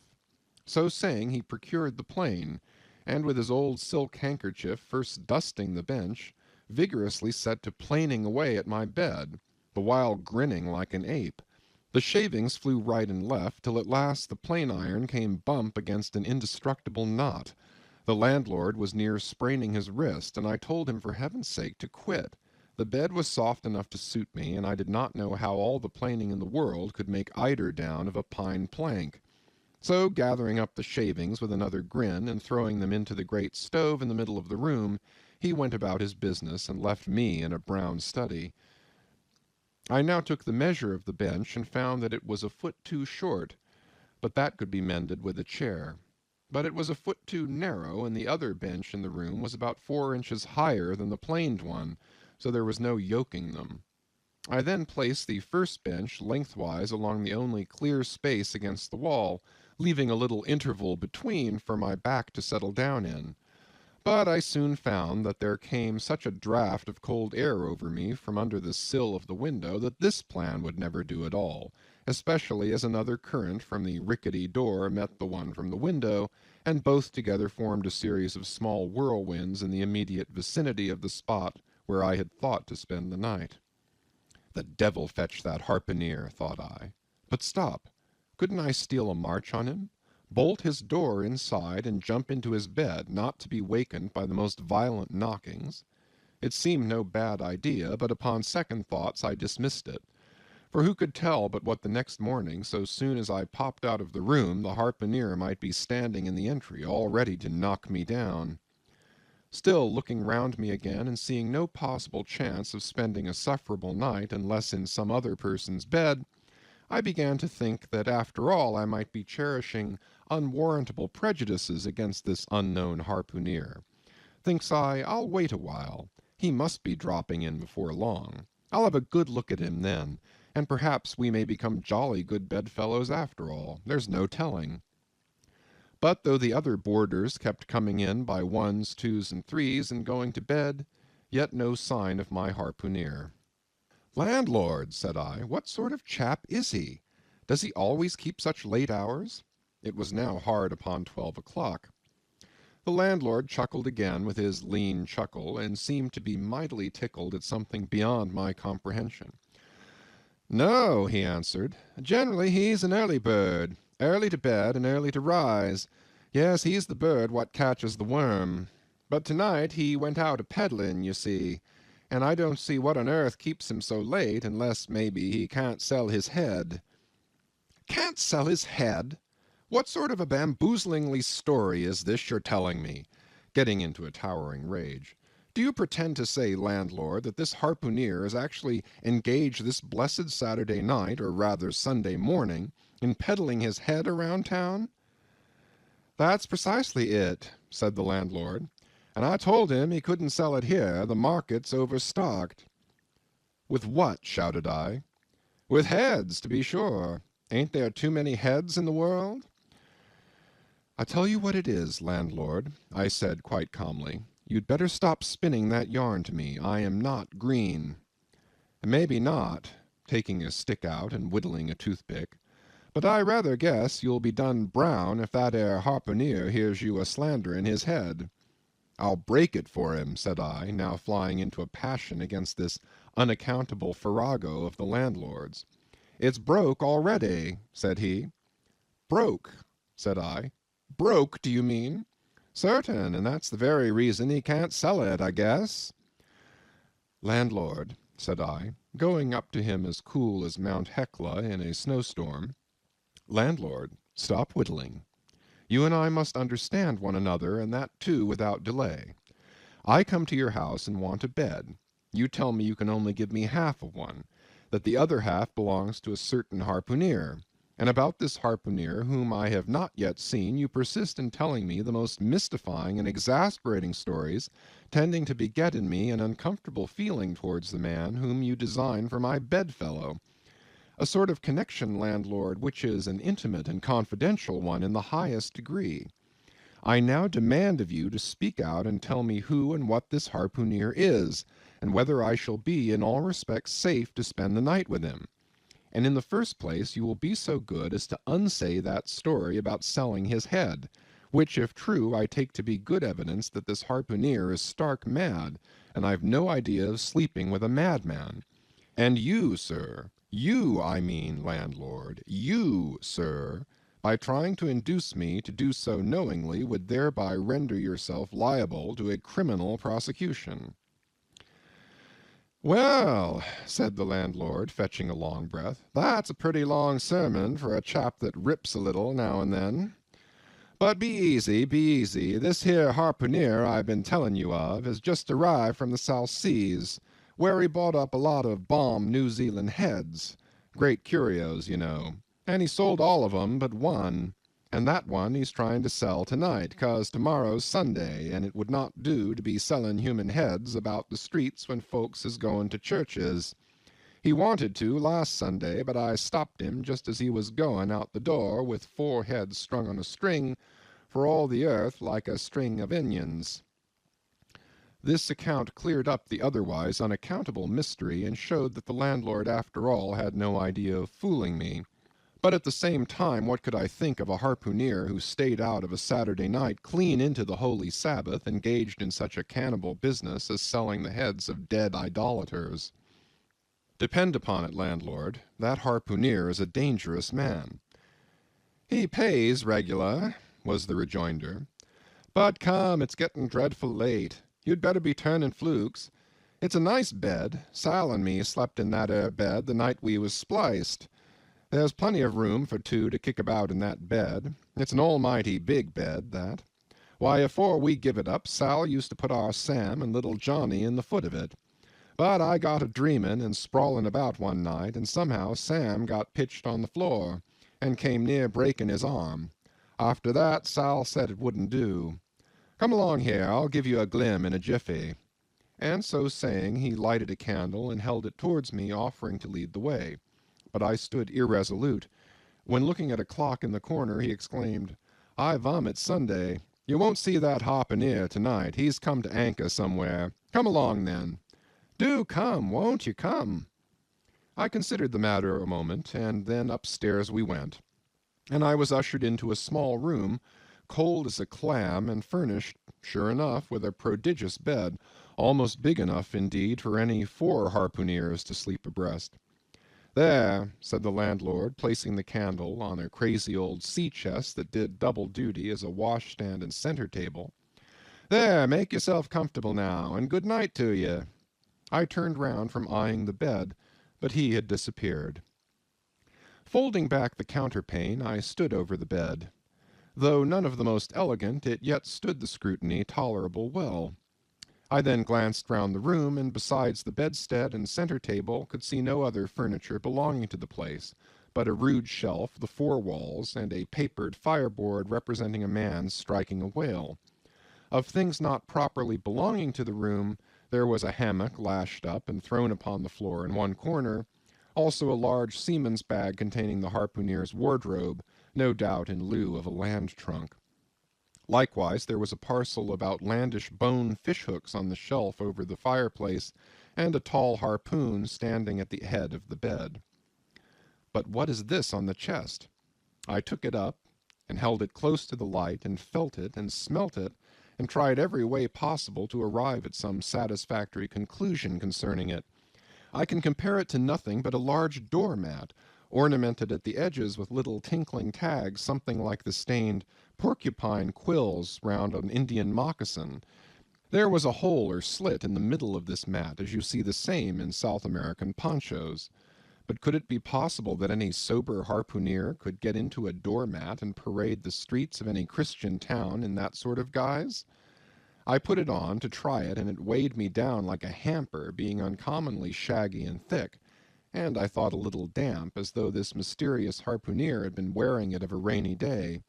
So saying, he procured the plane, and with his old silk handkerchief first dusting the bench, vigorously set to planing away at my bed, the while grinning like an ape. The shavings flew right and left, till at last the plane iron came bump against an indestructible knot. The landlord was near spraining his wrist, and I told him for heaven's sake to quit. The bed was soft enough to suit me, and I did not know how all the planing in the world could make eider down of a pine plank. So, gathering up the shavings with another grin, and throwing them into the great stove in the middle of the room, he went about his business and left me in a brown study. I now took the measure of the bench, and found that it was a foot too short, but that could be mended with a chair. But it was a foot too narrow, and the other bench in the room was about 4 inches higher than the planed one, so there was no yoking them. I then placed the first bench lengthwise along the only clear space against the wall, leaving a little interval between for my back to settle down in. But I soon found that there came such a draught of cold air over me from under the sill of the window that this plan would never do at all, especially as another current from the rickety door met the one from the window, and both together formed a series of small whirlwinds in the immediate vicinity of the spot where I had thought to spend the night. The devil fetch that harpooneer, thought I. But stop, couldn't I steal a march on him, bolt his door inside, and jump into his bed, not to be wakened by the most violent knockings? It seemed no bad idea, but upon second thoughts I dismissed it. For who could tell but what the next morning, so soon as I popped out of the room, the harpooneer might be standing in the entry, all ready to knock me down? Still, looking round me again, and seeing no possible chance of spending a sufferable night unless in some other person's bed, I began to think that after all I might be cherishing unwarrantable prejudices against this unknown harpooneer. Thinks I, I'll wait a while. He must be dropping in before long. I'll have a good look at him then, and perhaps we may become jolly good bedfellows after all. There's no telling. But though the other boarders kept coming in by ones, twos, and threes, and going to bed, yet no sign of my harpooneer. "Landlord," said I, "what sort of chap is he? Does he always keep such late hours?" It was now hard upon 12 o'clock. The landlord chuckled again with his lean chuckle, and seemed to be mightily tickled at something beyond my comprehension. No, he answered. Generally he's an early bird, early to bed and early to rise. Yes, he's the bird what catches the worm. But tonight he went out a-peddlin', you see, and I don't see what on earth keeps him so late, unless maybe he can't sell his head. Can't sell his head? What sort of a bamboozlingly story is this you're telling me? Getting into a towering rage. Do you pretend to say, landlord, that this harpooneer is actually engaged this blessed Saturday night, or rather Sunday morning, in peddling his head around town? That's precisely it, said the landlord, and I told him he couldn't sell it here, the market's overstocked. With what? Shouted I. With heads, to be sure. Ain't there too many heads in the world? I tell you what it is, landlord, I said quite calmly. You'd better stop spinning that yarn to me. I am not green. Maybe not, taking a stick out and whittling a toothpick, but I rather guess you'll be done brown if that 'ere harpooneer hears you a-slanderin' his head. I'll break it for him, said I, now flying into a passion against this unaccountable farrago of the landlord's. It's broke already, said he. Broke, said I. Broke, do you mean? Certain, and that's the very reason he can't sell it, I guess. Landlord, said I, going up to him as cool as Mount Hecla in a snowstorm, landlord, stop whittling. You and I must understand one another, and that too without delay. I come to your house and want a bed. You tell me you can only give me half of one, that the other half belongs to a certain harpooneer. And about this harpooneer, whom I have not yet seen, you persist in telling me the most mystifying and exasperating stories, tending to beget in me an uncomfortable feeling towards the man whom you design for my bedfellow. A sort of connection, landlord, which is an intimate and confidential one in the highest degree. I now demand of you to speak out and tell me who and what this harpooneer is, and whether I shall be in all respects safe to spend the night with him. And in the first place you will be so good as to unsay that story about selling his head, which, if true, I take to be good evidence that this harpooneer is stark mad, and I've no idea of sleeping with a madman. And you, sir, you, I mean, landlord, you, sir, by trying to induce me to do so knowingly, would thereby render yourself liable to a criminal prosecution. Well, said the landlord, fetching a long breath, that's a pretty long sermon for a chap that rips a little now and then. But be easy, be easy. This here harpooneer I've been telling you of has just arrived from the South Seas, where he bought up a lot of bomb New Zealand heads, great curios, you know, and he sold all of 'em but one, and that one he's trying to sell tonight, 'cause tomorrow's Sunday, and it would not do to be selling human heads about the streets when folks is going to churches. He wanted to last Sunday, but I stopped him just as he was going out the door with 4 heads strung on a string, for all the earth like a string of onions. This account cleared up the otherwise unaccountable mystery, and showed that the landlord after all had no idea of fooling me. But at the same time, what could I think of a harpooneer who stayed out of a Saturday night clean into the holy Sabbath, engaged in such a cannibal business as selling the heads of dead idolaters? Depend upon it, landlord, that harpooneer is a dangerous man. He pays regular, was the rejoinder. But come, it's getting dreadful late. You'd better be turning flukes. It's a nice bed. Sal and me slept in that 'ere bed the night we was spliced. There's plenty of room for 2 to kick about in that bed. It's an almighty big bed, that. Why, afore we give it up, Sal used to put our Sam and little Johnny in the foot of it. But I got a-dreamin' and sprawlin' about one night, and somehow Sam got pitched on the floor, and came near breaking his arm. After that, Sal said it wouldn't do. Come along here, I'll give you a glim in a jiffy. And so saying, he lighted a candle and held it towards me, offering to lead the way. But I stood irresolute, when, looking at a clock in the corner, he exclaimed, I vomit Sunday. You won't see that harpooneer tonight. He's come to anchor somewhere. Come along, then. Do come, won't you come? I considered the matter a moment, and then upstairs we went, and I was ushered into a small room, cold as a clam, and furnished, sure enough, with a prodigious bed, almost big enough, indeed, for any 4 harpooneers to sleep abreast. "There," said the landlord, placing the candle on a crazy old sea-chest that did double duty as a washstand and centre table. "There, make yourself comfortable now, and good night to ye." I turned round from eyeing the bed, but he had disappeared. Folding back the counterpane, I stood over the bed. Though none of the most elegant, it yet stood the scrutiny tolerable well. I then glanced round the room, and besides the bedstead and centre table could see no other furniture belonging to the place, but a rude shelf, the four walls, and a papered fireboard representing a man striking a whale. Of things not properly belonging to the room, there was a hammock lashed up and thrown upon the floor in one corner, also a large seaman's bag containing the harpooneer's wardrobe, no doubt in lieu of a land trunk. Likewise, there was a parcel of outlandish bone fish-hooks on the shelf over the fireplace, and a tall harpoon standing at the head of the bed. But what is this on the chest? I took it up, and held it close to the light, and felt it, and smelt it, and tried every way possible to arrive at some satisfactory conclusion concerning it. I can compare it to nothing but a large door-mat, ornamented at the edges with little tinkling tags, something like the stained porcupine quills round an Indian moccasin. There was a hole or slit in the middle of this mat, as you see the same in South American ponchos. But could it be possible that any sober harpooneer could get into a door-mat and parade the streets of any Christian town in that sort of guise? I put it on to try it, and it weighed me down like a hamper, being uncommonly shaggy and thick, and I thought a little damp, as though this mysterious harpooneer had been wearing it of a rainy day.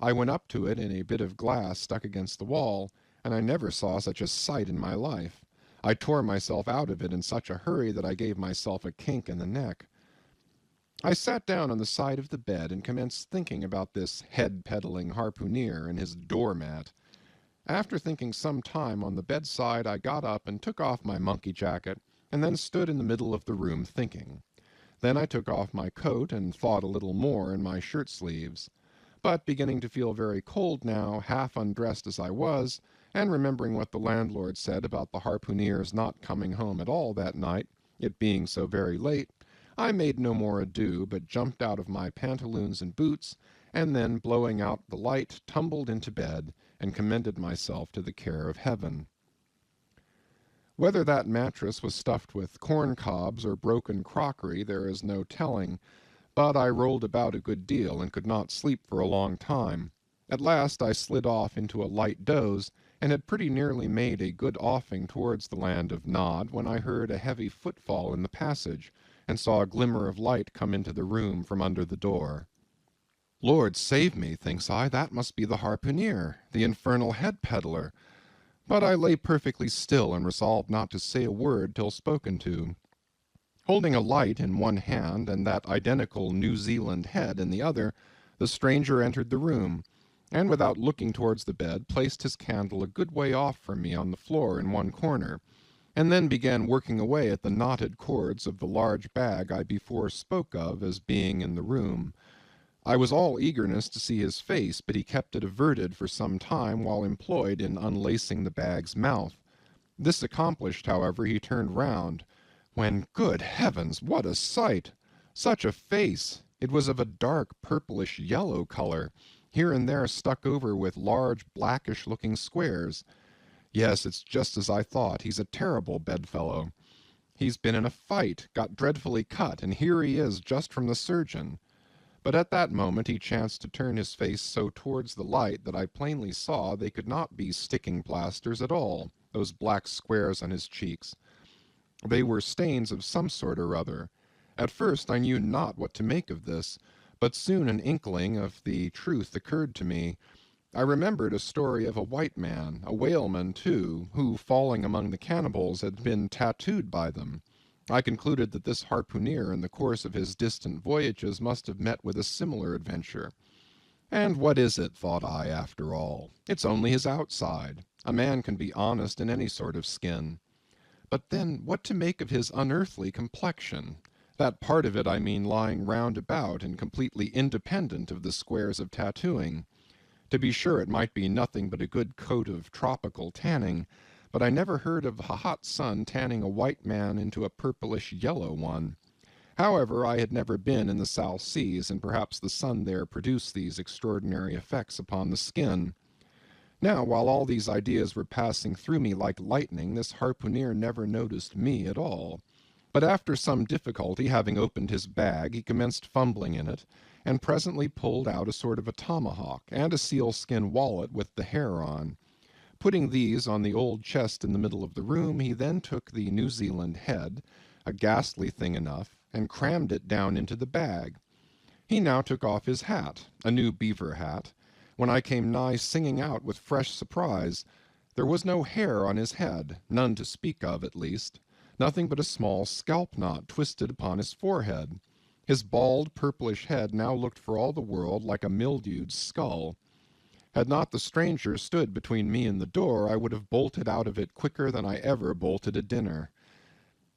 I went up to it in a bit of glass stuck against the wall, and I never saw such a sight in my life. I tore myself out of it in such a hurry that I gave myself a kink in the neck. I sat down on the side of the bed and commenced thinking about this head-peddling harpooneer and his door-mat. After thinking some time on the bedside, I got up and took off my monkey jacket, and then stood in the middle of the room thinking. Then I took off my coat and thought a little more in my shirt-sleeves. But beginning to feel very cold now, half undressed as I was, and remembering what the landlord said about the harpooneer's not coming home at all that night, it being so very late, I made no more ado, but jumped out of my pantaloons and boots, and then, blowing out the light, tumbled into bed, and commended myself to the care of heaven. Whether that mattress was stuffed with corn cobs or broken crockery there is no telling, but I rolled about a good deal and could not sleep for a long time. At last I slid off into a light doze, and had pretty nearly made a good offing towards the land of Nod, when I heard a heavy footfall in the passage, and saw a glimmer of light come into the room from under the door. Lord save me, thinks I, that must be the harpooneer, the infernal head-peddler. But I lay perfectly still, and resolved not to say a word till spoken to. Holding a light in one hand, and that identical New Zealand head in the other, the stranger entered the room, and without looking towards the bed, placed his candle a good way off from me on the floor in one corner, and then began working away at the knotted cords of the large bag I before spoke of as being in the room. I was all eagerness to see his face, but he kept it averted for some time while employed in unlacing the bag's mouth. This accomplished, however, he turned round, when, good heavens, what a sight! Such a face! It was of a dark purplish yellow color, here and there stuck over with large blackish-looking squares. Yes, it's just as I thought. He's a terrible bedfellow. He's been in a fight, got dreadfully cut, and here he is just from the surgeon. But at that moment he chanced to turn his face so towards the light that I plainly saw they could not be sticking plasters at all, those black squares on his cheeks. They were stains of some sort or other. At first I knew not what to make of this, but soon an inkling of the truth occurred to me. I remembered a story of a white man, a whaleman too, who, falling among the cannibals, had been tattooed by them. I concluded that this harpooneer in the course of his distant voyages must have met with a similar adventure. And what is it, thought I, after all? It's only his outside. A man can be honest in any sort of skin. But then what to make of his unearthly complexion? That part of it, I mean, lying round about and completely independent of the squares of tattooing. To be sure, it might be nothing but a good coat of tropical tanning, but I never heard of a hot sun tanning a white man into a purplish yellow one. However, I had never been in the South Seas, and perhaps the sun there produced these extraordinary effects upon the skin. Now, while all these ideas were passing through me like lightning, this harpooner never noticed me at all. But after some difficulty, having opened his bag, he commenced fumbling in it, and presently pulled out a sort of a tomahawk, and a sealskin wallet with the hair on. Putting these on the old chest in the middle of the room, he then took the New Zealand head, a ghastly thing enough, and crammed it down into the bag. He now took off his hat, a new beaver hat, when I came nigh singing out with fresh surprise. There was no hair on his head, none to speak of at least, nothing but a small scalp knot twisted upon his forehead. His bald, purplish head now looked for all the world like a mildewed skull. Had not the stranger stood between me and the door, I would have bolted out of it quicker than I ever bolted a dinner.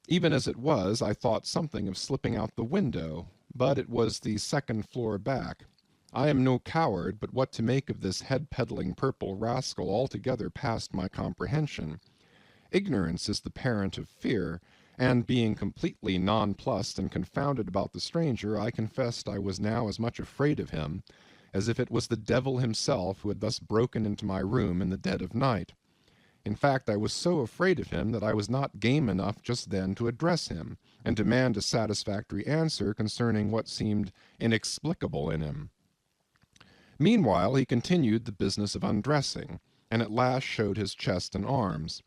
Even as it was, I thought something of slipping out the window, but it was the second floor back. I am no coward, but what to make of this head-peddling purple rascal altogether passed my comprehension. Ignorance is the parent of fear, and being completely nonplussed and confounded about the stranger, I confessed I was now as much afraid of him as if it was the devil himself who had thus broken into my room in the dead of night. In fact, I was so afraid of him that I was not game enough just then to address him, and demand a satisfactory answer concerning what seemed inexplicable in him. Meanwhile he continued the business of undressing, and at last showed his chest and arms.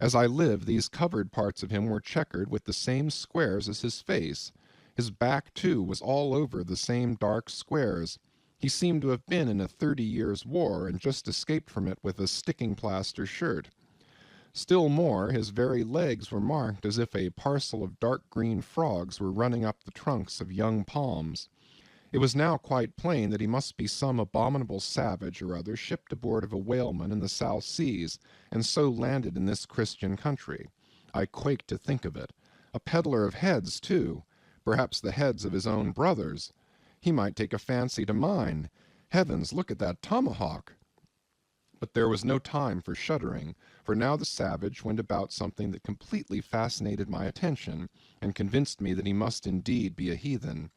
As I live, these covered parts of him were checkered with the same squares as his face. His back, too, was all over the same dark squares. He seemed to have been in a 30 years' war, and just escaped from it with a sticking-plaster shirt. Still more, his very legs were marked as if a parcel of dark green frogs were running up the trunks of young palms. It was now quite plain that he must be some abominable savage or other shipped aboard of a whaleman in the South Seas, and so landed in this Christian country. I quaked to think of it. A peddler of heads, too, perhaps the heads of his own brothers. He might take a fancy to mine. Heavens, look at that tomahawk! But there was no time for shuddering, for now the savage went about something that completely fascinated my attention, and convinced me that he must indeed be a heathen.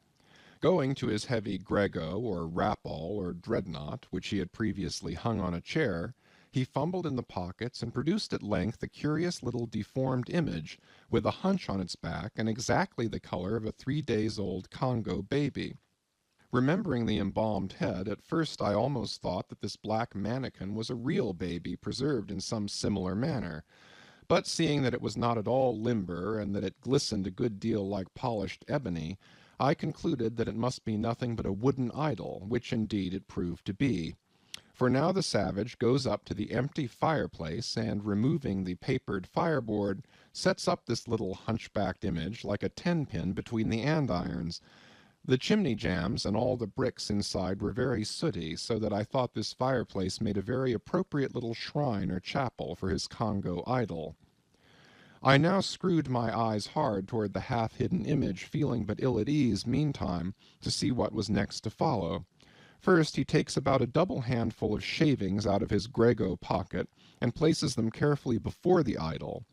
Going to his heavy grego, or rapall, or dreadnought, which he had previously hung on a chair, he fumbled in the pockets and produced at length a curious little deformed image, with a hunch on its back and exactly the color of a 3 days-old Congo baby. Remembering the embalmed head, at first I almost thought that this black mannikin was a real baby preserved in some similar manner, but seeing that it was not at all limber, and that it glistened a good deal like polished ebony, I concluded that it must be nothing but a wooden idol, which indeed it proved to be. For now the savage goes up to the empty fireplace, and removing the papered fireboard, sets up this little hunchbacked image like a ten-pin between the andirons. The chimney jambs and all the bricks inside were very sooty, so that I thought this fireplace made a very appropriate little shrine or chapel for his Congo idol. I now screwed my eyes hard toward the half-hidden image, feeling but ill at ease, meantime, to see what was next to follow. First he takes about a double handful of shavings out of his grego pocket, and places them carefully before the idol.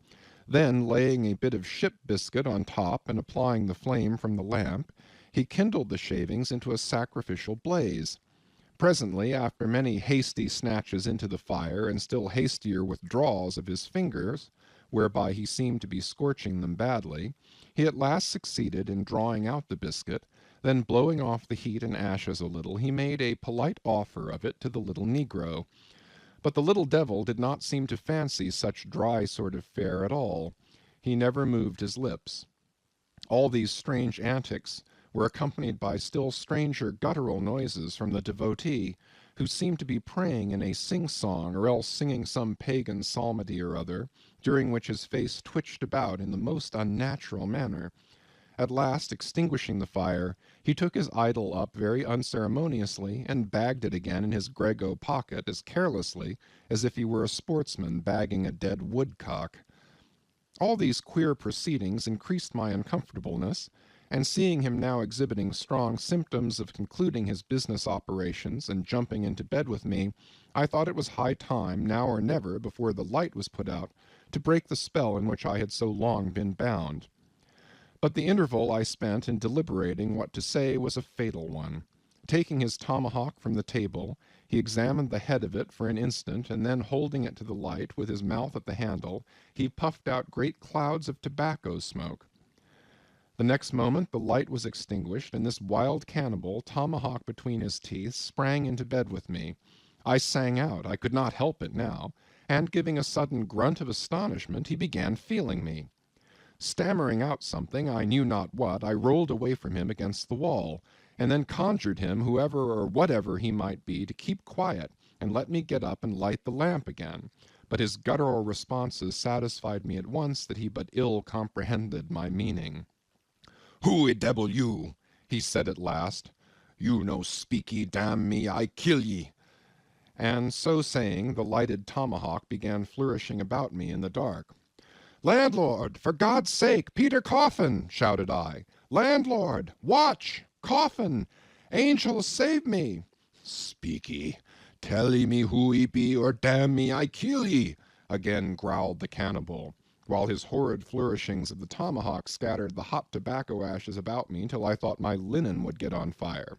Then, laying a bit of ship biscuit on top, and applying the flame from the lamp, he kindled the shavings into a sacrificial blaze. Presently, after many hasty snatches into the fire, and still hastier withdrawals of his fingers, whereby he seemed to be scorching them badly, he at last succeeded in drawing out the biscuit. Then, blowing off the heat and ashes a little, he made a polite offer of it to the little negro. But the little devil did not seem to fancy such dry sort of fare at all. He never moved his lips. All these strange antics were accompanied by still stranger guttural noises from the devotee, who seemed to be praying in a sing-song, or else singing some pagan psalmody or other, during which his face twitched about in the most unnatural manner. At last, extinguishing the fire, he took his idol up very unceremoniously, and bagged it again in his grego pocket as carelessly as if he were a sportsman bagging a dead woodcock. All these queer proceedings increased my uncomfortableness, and seeing him now exhibiting strong symptoms of concluding his business operations and jumping into bed with me, I thought it was high time, now or never, before the light was put out, to break the spell in which I had so long been bound. But the interval I spent in deliberating what to say was a fatal one. Taking his tomahawk from the table, he examined the head of it for an instant, and then holding it to the light, with his mouth at the handle, he puffed out great clouds of tobacco smoke. The next moment the light was extinguished, and this wild cannibal, tomahawk between his teeth, sprang into bed with me. I sang out, I could not help it now, and giving a sudden grunt of astonishment, he began feeling me. Stammering out something, I knew not what, I rolled away from him against the wall, and then conjured him, whoever or whatever he might be, to keep quiet, and let me get up and light the lamp again. But his guttural responses satisfied me at once that he but ill comprehended my meaning. "Who a devil you?" he said at last. "You no speaky, damn me, I kill ye." And so saying, the lighted tomahawk began flourishing about me in the dark. "Landlord, for God's sake, Peter Coffin!" shouted I. "Landlord! Watch! Coffin! Angels, save me!" "Speaky, tell ye me who ye be, or damn me, I kill ye!" again growled the cannibal, while his horrid flourishings of the tomahawk scattered the hot tobacco ashes about me till I thought my linen would get on fire.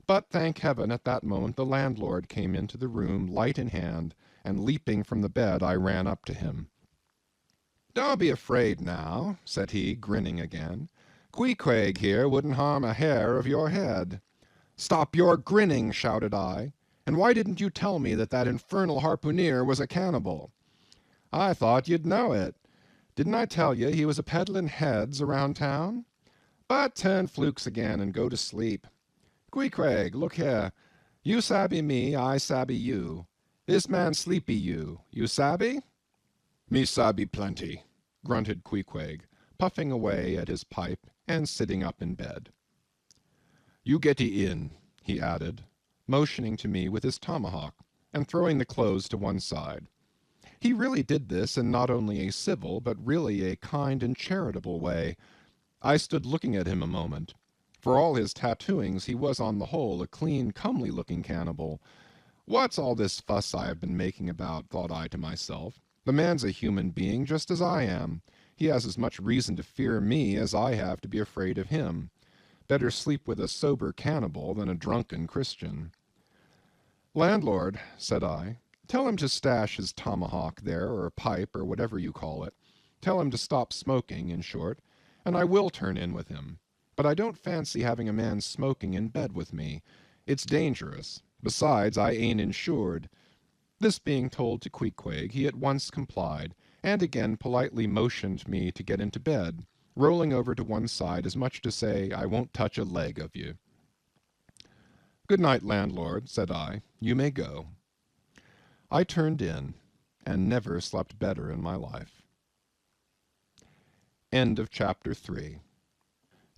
But, thank heaven, at that moment the landlord came into the room, light in hand, and leaping from the bed I ran up to him. "Don't be afraid now," said he, grinning again. "Queequeg here wouldn't harm a hair of your head." "Stop your grinning," shouted I. "And why didn't you tell me that that infernal harpooneer was a cannibal?" "I thought you'd know it. Didn't I tell you he was a peddling heads around town? But turn flukes again and go to sleep. Queequeg, look here. You sabby me, I sabby you. This man sleepy you. You sabby?" "Me sabby plenty," grunted Queequeg, puffing away at his pipe and sitting up in bed. "You getty in," he added, motioning to me with his tomahawk, and throwing the clothes to one side. He really did this in not only a civil, but really a kind and charitable way. I stood looking at him a moment. For all his tattooings, he was on the whole a clean, comely-looking cannibal. What's all this fuss I have been making about, thought I to myself. The man's a human being just as I am. He has as much reason to fear me as I have to be afraid of him. Better sleep with a sober cannibal than a drunken Christian. "Landlord," said I, "tell him to stash his tomahawk there, or pipe, or whatever you call it. Tell him to stop smoking, in short, and I will turn in with him. But I don't fancy having a man smoking in bed with me. It's dangerous. Besides, I ain't insured." This being told to Queequeg, he at once complied, and again politely motioned me to get into bed, rolling over to one side as much to say, "I won't touch a leg of you." "Good night, landlord," said I. "You may go." I turned in, and never slept better in my life. End of Chapter 3.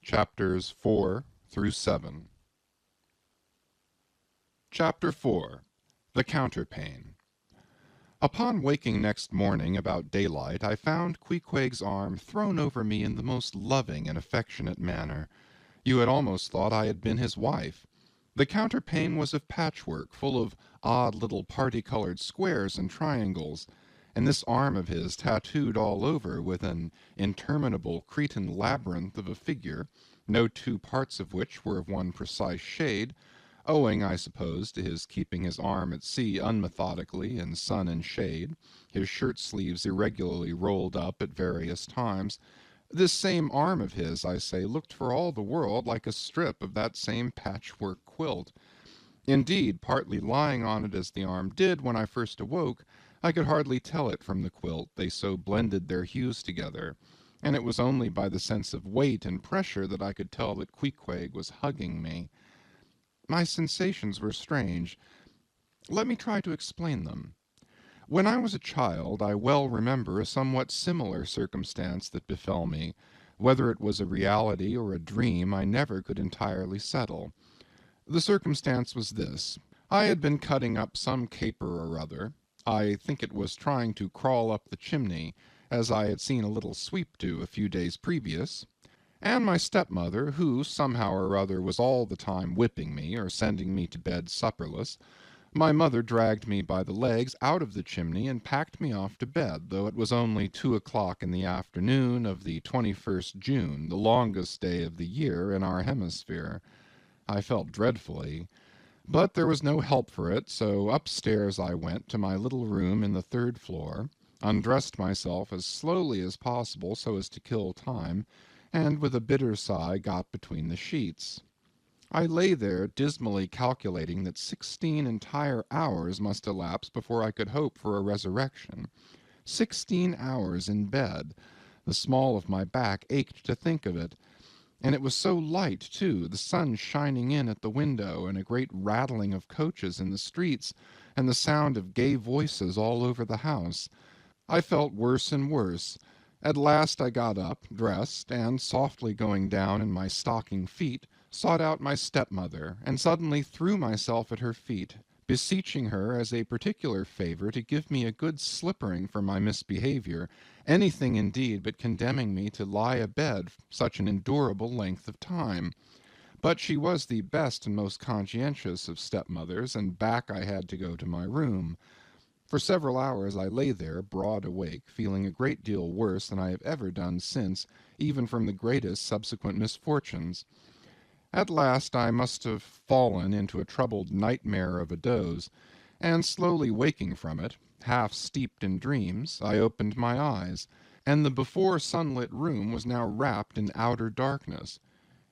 Chapters 4 through 7. Chapter 4. The Counterpane. Upon waking next morning about daylight, I found Queequeg's arm thrown over me in the most loving and affectionate manner. You had almost thought I had been his wife. The counterpane was of patchwork, full of odd little party-colored squares and triangles, and this arm of his tattooed all over with an interminable Cretan labyrinth of a figure, no two parts of which were of one precise shade, owing, I suppose, to his keeping his arm at sea unmethodically in sun and shade, his shirt-sleeves irregularly rolled up at various times. This same arm of his, I say, looked for all the world like a strip of that same patchwork quilt. Indeed, partly lying on it as the arm did when I first awoke, I could hardly tell it from the quilt, they so blended their hues together, and it was only by the sense of weight and pressure that I could tell that Queequeg was hugging me. My sensations were strange. Let me try to explain them. When I was a child, I well remember a somewhat similar circumstance that befell me. Whether it was a reality or a dream, I never could entirely settle. The circumstance was this. I had been cutting up some caper or other. I think it was trying to crawl up the chimney, as I had seen a little sweep do a few days previous, and my stepmother, who somehow or other was all the time whipping me or sending me to bed supperless, My mother dragged me by the legs out of the chimney and packed me off to bed, though it was only 2 o'clock in the afternoon of the 21st June, the longest day of the year in our hemisphere. I felt dreadfully, but there was no help for it, so upstairs I went to my little room in the third floor, undressed myself as slowly as possible so as to kill time, and with a bitter sigh got between the sheets. I lay there dismally calculating that 16 entire hours must elapse before I could hope for a resurrection. 16 hours in bed. The small of my back ached to think of it. And it was so light, too, the sun shining in at the window, and a great rattling of coaches in the streets, and the sound of gay voices all over the house. I felt worse and worse. At last I got up, dressed, and, softly going down in my stocking feet, sought out my stepmother, and suddenly threw myself at her feet, beseeching her as a particular favor to give me a good slippering for my misbehavior, anything indeed but condemning me to lie abed such an endurable length of time. But she was the best and most conscientious of stepmothers, and back I had to go to my room. For several hours I lay there, broad awake, feeling a great deal worse than I have ever done since, even from the greatest subsequent misfortunes. At last I must have fallen into a troubled nightmare of a doze, and slowly waking from it, half steeped in dreams, I opened my eyes, and the before sunlit room was now wrapped in outer darkness.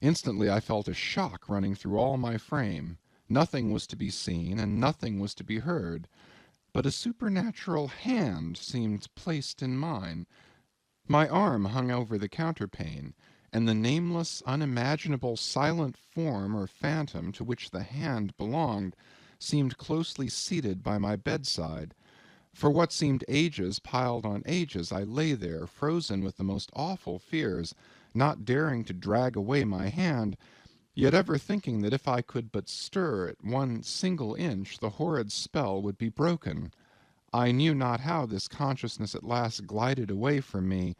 Instantly I felt a shock running through all my frame. Nothing was to be seen, and nothing was to be heard, but a supernatural hand seemed placed in mine. My arm hung over the counterpane, and the nameless, unimaginable, silent form or phantom to which the hand belonged seemed closely seated by my bedside. For what seemed ages piled on ages, I lay there, frozen with the most awful fears, not daring to drag away my hand, yet ever thinking that if I could but stir it 1 single inch, the horrid spell would be broken. I knew not how this consciousness at last glided away from me,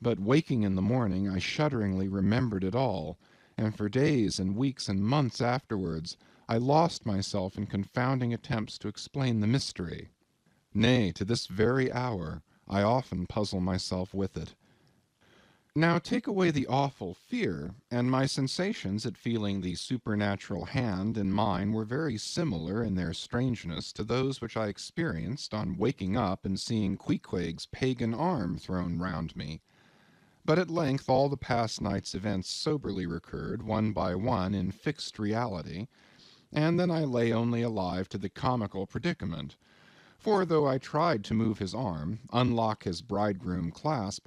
but waking in the morning I shudderingly remembered it all, and for days and weeks and months afterwards I lost myself in confounding attempts to explain the mystery. Nay, to this very hour I often puzzle myself with it. Now take away the awful fear, and my sensations at feeling the supernatural hand in mine were very similar in their strangeness to those which I experienced on waking up and seeing Queequeg's pagan arm thrown round me. But at length all the past night's events soberly recurred, one by one, in fixed reality, and then I lay only alive to the comical predicament. For though I tried to move his arm, unlock his bridegroom clasp,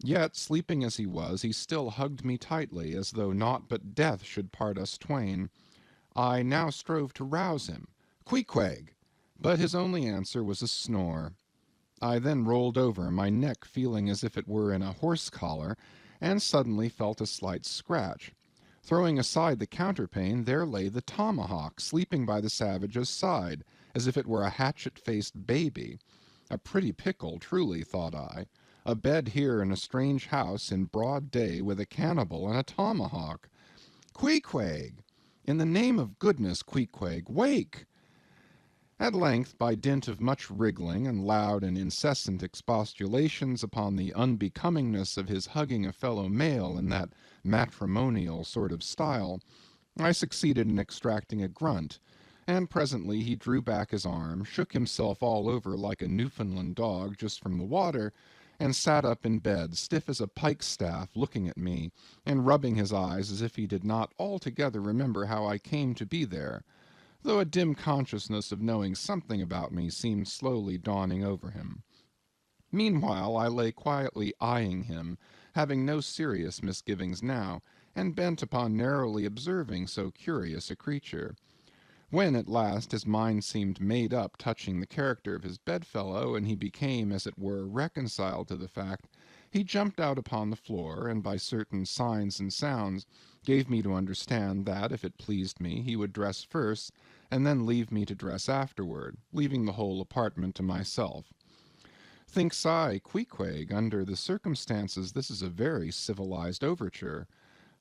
yet, sleeping as he was, he still hugged me tightly, as though naught but death should part us twain. I now strove to rouse him. "Queequeg!" But his only answer was a snore. I then rolled over, my neck feeling as if it were in a horse collar, and suddenly felt a slight scratch. Throwing aside the counterpane, there lay the tomahawk, sleeping by the savage's side, as if it were a hatchet-faced baby. A pretty pickle, truly, thought I. A bed here in a strange house in broad day with a cannibal and a tomahawk. Queequeg! In the name of goodness, Queequeg, wake! At length, by dint of much wriggling and loud and incessant expostulations upon the unbecomingness of his hugging a fellow male in that matrimonial sort of style, I succeeded in extracting a grunt, and presently he drew back his arm, shook himself all over like a Newfoundland dog just from the water, and sat up in bed, stiff as a pikestaff, looking at me, and rubbing his eyes as if he did not altogether remember how I came to be there, though a dim consciousness of knowing something about me seemed slowly dawning over him. Meanwhile I lay quietly eyeing him, having no serious misgivings now, and bent upon narrowly observing so curious a creature. When at last his mind seemed made up touching the character of his bedfellow, and he became, as it were, reconciled to the fact, he jumped out upon the floor, and by certain signs and sounds gave me to understand that, if it pleased me, he would dress first, and then leave me to dress afterward, leaving the whole apartment to myself. Thinks I, Queequeg, under the circumstances this is a very civilized overture.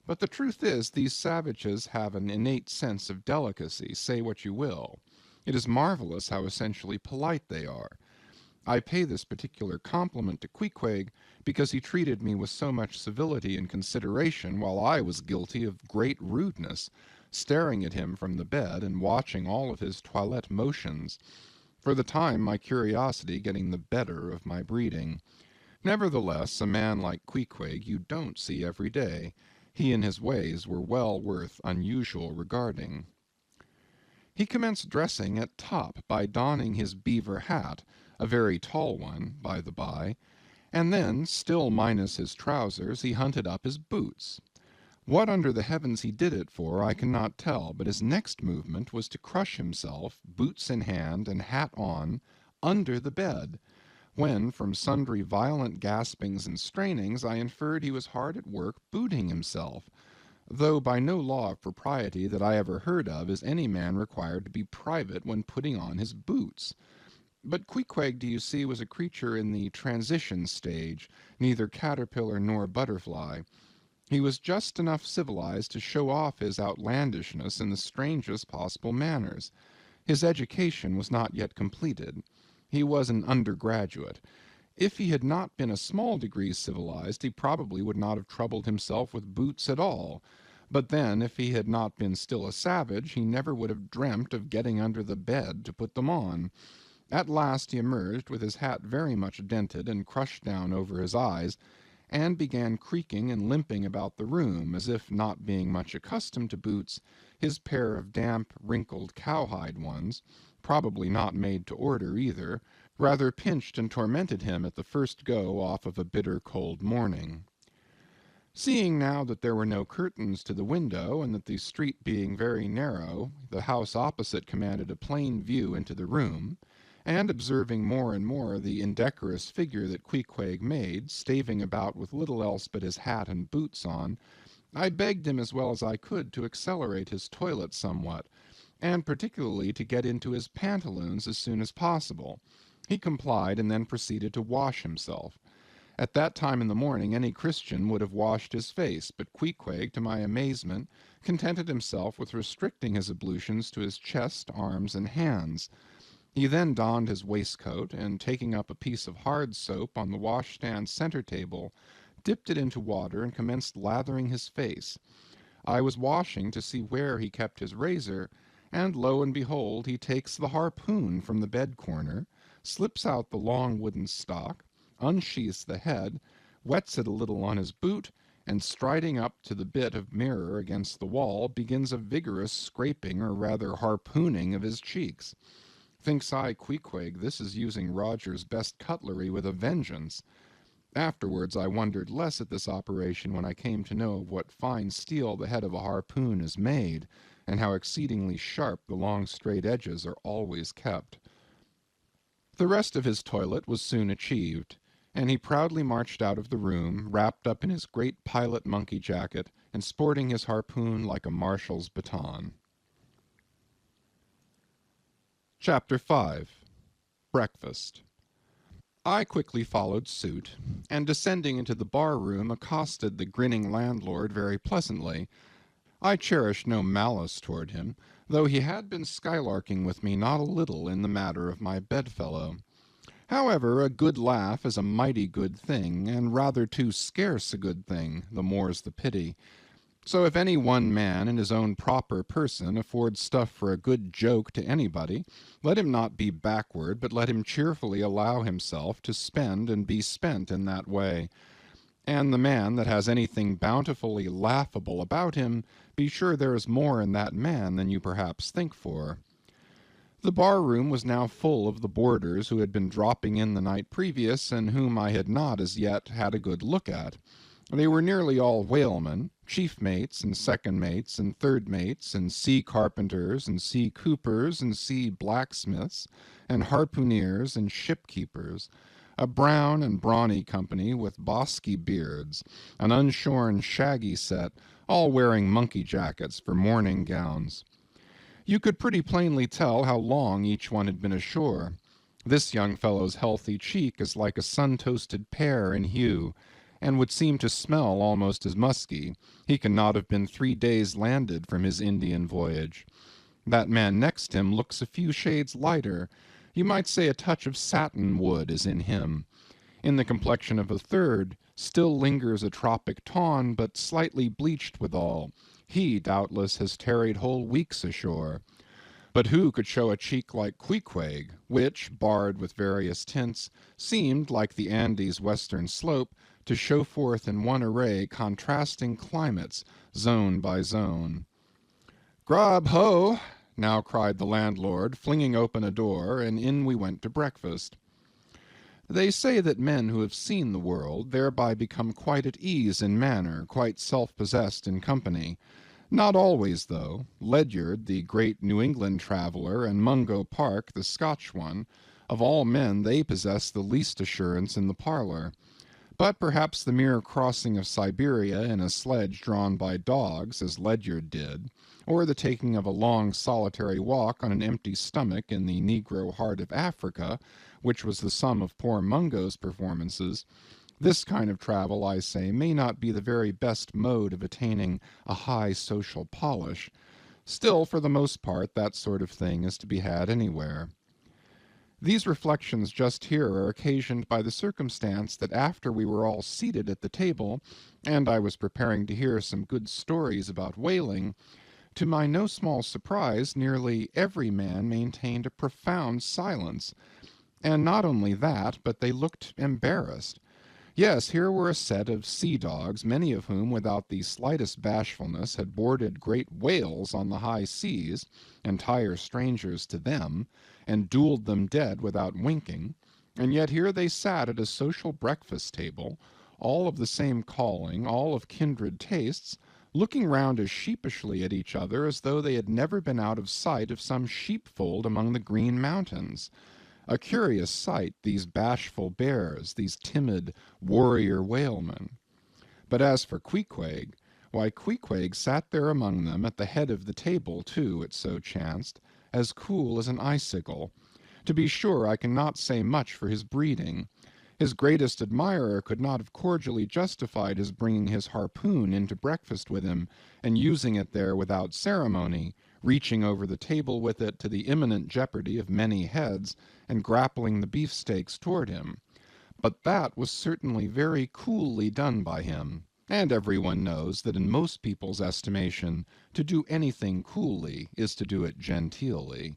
But the truth is, these savages have an innate sense of delicacy, say what you will. It is marvelous how essentially polite they are. I pay this particular compliment to Queequeg because he treated me with so much civility and consideration while I was guilty of great rudeness, staring at him from the bed and watching all of his toilette motions, for the time my curiosity getting the better of my breeding. Nevertheless, a man like Queequeg you don't see every day. He and his ways were well worth unusual regarding. He commenced dressing at top by donning his beaver hat, a very tall one, by the by, and then, still minus his trousers, he hunted up his boots. What under the heavens he did it for I cannot tell, but his next movement was to crush himself, boots in hand and hat on, under the bed, when, from sundry violent gaspings and strainings, I inferred he was hard at work booting himself, though by no law of propriety that I ever heard of is any man required to be private when putting on his boots. But Queequeg, do you see, was a creature in the transition stage, neither caterpillar nor butterfly. He was just enough civilized to show off his outlandishness in the strangest possible manners. His education was not yet completed. He was an undergraduate. If he had not been a small degree civilized, he probably would not have troubled himself with boots at all. But then, if he had not been still a savage, he never would have dreamt of getting under the bed to put them on. At last he emerged with his hat very much dented and crushed down over his eyes, and began creaking and limping about the room, as if, not being much accustomed to boots, his pair of damp, wrinkled, cowhide ones, probably not made to order either, rather pinched and tormented him at the first go off of a bitter cold morning. Seeing now that there were no curtains to the window, and that the street being very narrow, the house opposite commanded a plain view into the room, and observing more and more the indecorous figure that Queequeg made, staving about with little else but his hat and boots on, I begged him as well as I could to accelerate his toilet somewhat, and particularly to get into his pantaloons as soon as possible. He complied, and then proceeded to wash himself. At that time in the morning any Christian would have washed his face, but Queequeg, to my amazement, contented himself with restricting his ablutions to his chest, arms, and hands. He then donned his waistcoat, and taking up a piece of hard soap on the washstand centre table, dipped it into water and commenced lathering his face. I was washing to see where he kept his razor, and lo and behold, he takes the harpoon from the bed corner, slips out the long wooden stock, unsheaths the head, wets it a little on his boot, and striding up to the bit of mirror against the wall, begins a vigorous scraping, or rather harpooning, of his cheeks. Thinks I, Queequeg, this is using Roger's best cutlery with a vengeance. Afterwards I wondered less at this operation when I came to know of what fine steel the head of a harpoon is made, and how exceedingly sharp the long straight edges are always kept. The rest of his toilet was soon achieved, and he proudly marched out of the room, wrapped up in his great pilot monkey jacket, and sporting his harpoon like a marshal's baton. Chapter 5. Breakfast. I quickly followed suit, and descending into the bar-room accosted the grinning landlord very pleasantly. I cherished no malice toward him, though he had been skylarking with me not a little in the matter of my bedfellow. However, a good laugh is a mighty good thing, and rather too scarce a good thing, the more's the pity. So if any one man in his own proper person affords stuff for a good joke to anybody, let him not be backward, but let him cheerfully allow himself to spend and be spent in that way. And the man that has anything bountifully laughable about him, be sure there is more in that man than you perhaps think for. The bar-room was now full of the boarders who had been dropping in the night previous, and whom I had not as yet had a good look at. They were nearly all whalemen, chief mates and second mates and third mates, and sea carpenters and sea coopers and sea blacksmiths, and harpooneers and ship-keepers, a brown and brawny company with bosky beards, an unshorn shaggy set, all wearing monkey jackets for morning gowns. You could pretty plainly tell how long each one had been ashore. This young fellow's healthy cheek is like a sun-toasted pear in hue, and would seem to smell almost as musky. He cannot have been 3 days landed from his Indian voyage. That man next him looks a few shades lighter. You might say a touch of satin wood is in him. In the complexion of a third still lingers a tropic tawn, but slightly bleached withal. He, doubtless, has tarried whole weeks ashore. But who could show a cheek like Queequeg, which, barred with various tints, seemed, like the Andes' western slope, to show forth in one array contrasting climates, zone by zone. "Grub, ho!" now cried the landlord, flinging open a door, and in we went to breakfast. They say that men who have seen the world thereby become quite at ease in manner, quite self-possessed in company. Not always, though. Ledyard, the great New England traveller, and Mungo Park, the Scotch one, of all men they possess the least assurance in the parlour. But perhaps the mere crossing of Siberia in a sledge drawn by dogs, as Ledyard did, or the taking of a long solitary walk on an empty stomach in the negro heart of Africa, which was the sum of poor Mungo's performances, this kind of travel, I say, may not be the very best mode of attaining a high social polish. Still, for the most part, that sort of thing is to be had anywhere. These reflections just here are occasioned by the circumstance that after we were all seated at the table, and I was preparing to hear some good stories about whaling, to my no small surprise nearly every man maintained a profound silence. And not only that, but they looked embarrassed. Yes, here were a set of sea-dogs, many of whom, without the slightest bashfulness, had boarded great whales on the high seas, entire strangers to them, and duelled them dead without winking, and yet here they sat at a social breakfast-table, all of the same calling, all of kindred tastes, looking round as sheepishly at each other as though they had never been out of sight of some sheepfold among the Green Mountains. A curious sight, these bashful bears, these timid warrior whalemen. But as for Queequeg, why, Queequeg sat there among them, at the head of the table, too, it so chanced, as cool as an icicle. To be sure, I cannot say much for his breeding. His greatest admirer could not have cordially justified his bringing his harpoon into breakfast with him, and using it there without ceremony, reaching over the table with it to the imminent jeopardy of many heads, and grappling the beefsteaks toward him. But that was certainly very coolly done by him, and everyone knows that in most people's estimation to do anything coolly is to do it genteelly.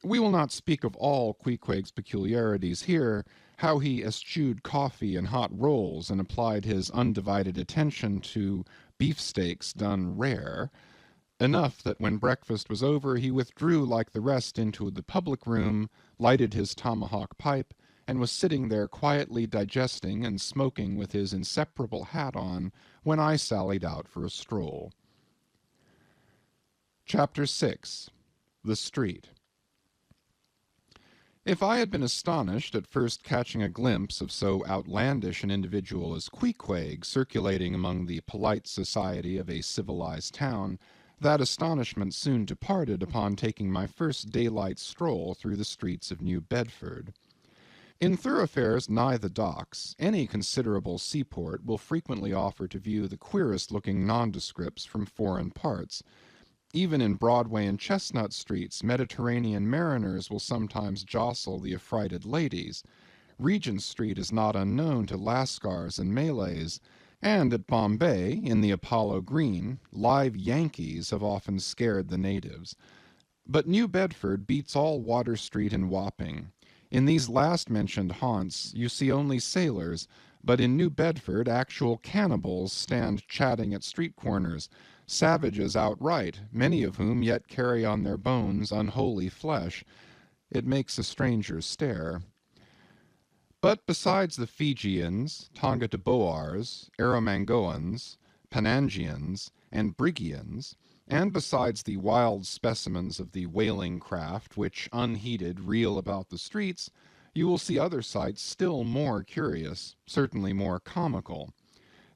We will not speak of all Queequeg's peculiarities here, how he eschewed coffee and hot rolls and applied his undivided attention to beefsteaks done rare. Enough that when breakfast was over he withdrew like the rest into the public room, lighted his tomahawk pipe, and was sitting there quietly digesting and smoking with his inseparable hat on, when I sallied out for a stroll. Chapter 6. The Street. If I had been astonished at first catching a glimpse of so outlandish an individual as Queequeg circulating among the polite society of a civilized town, that astonishment soon departed upon taking my first daylight stroll through the streets of New Bedford. In thoroughfares nigh the docks, any considerable seaport will frequently offer to view the queerest-looking nondescripts from foreign parts. Even in Broadway and Chestnut streets, Mediterranean mariners will sometimes jostle the affrighted ladies. Regent Street is not unknown to Lascars and Malays, and at Bombay, in the Apollo Green, live Yankees have often scared the natives. But New Bedford beats all Water Street and Wapping. In these last-mentioned haunts you see only sailors, but in New Bedford actual cannibals stand chatting at street corners, savages outright, many of whom yet carry on their bones unholy flesh. It makes a stranger stare. But besides the Fijians, Tonga-Tabouars, Arromangoans, Panangians, and Brigians, and besides the wild specimens of the whaling craft which, unheeded, reel about the streets, you will see other sights still more curious, certainly more comical.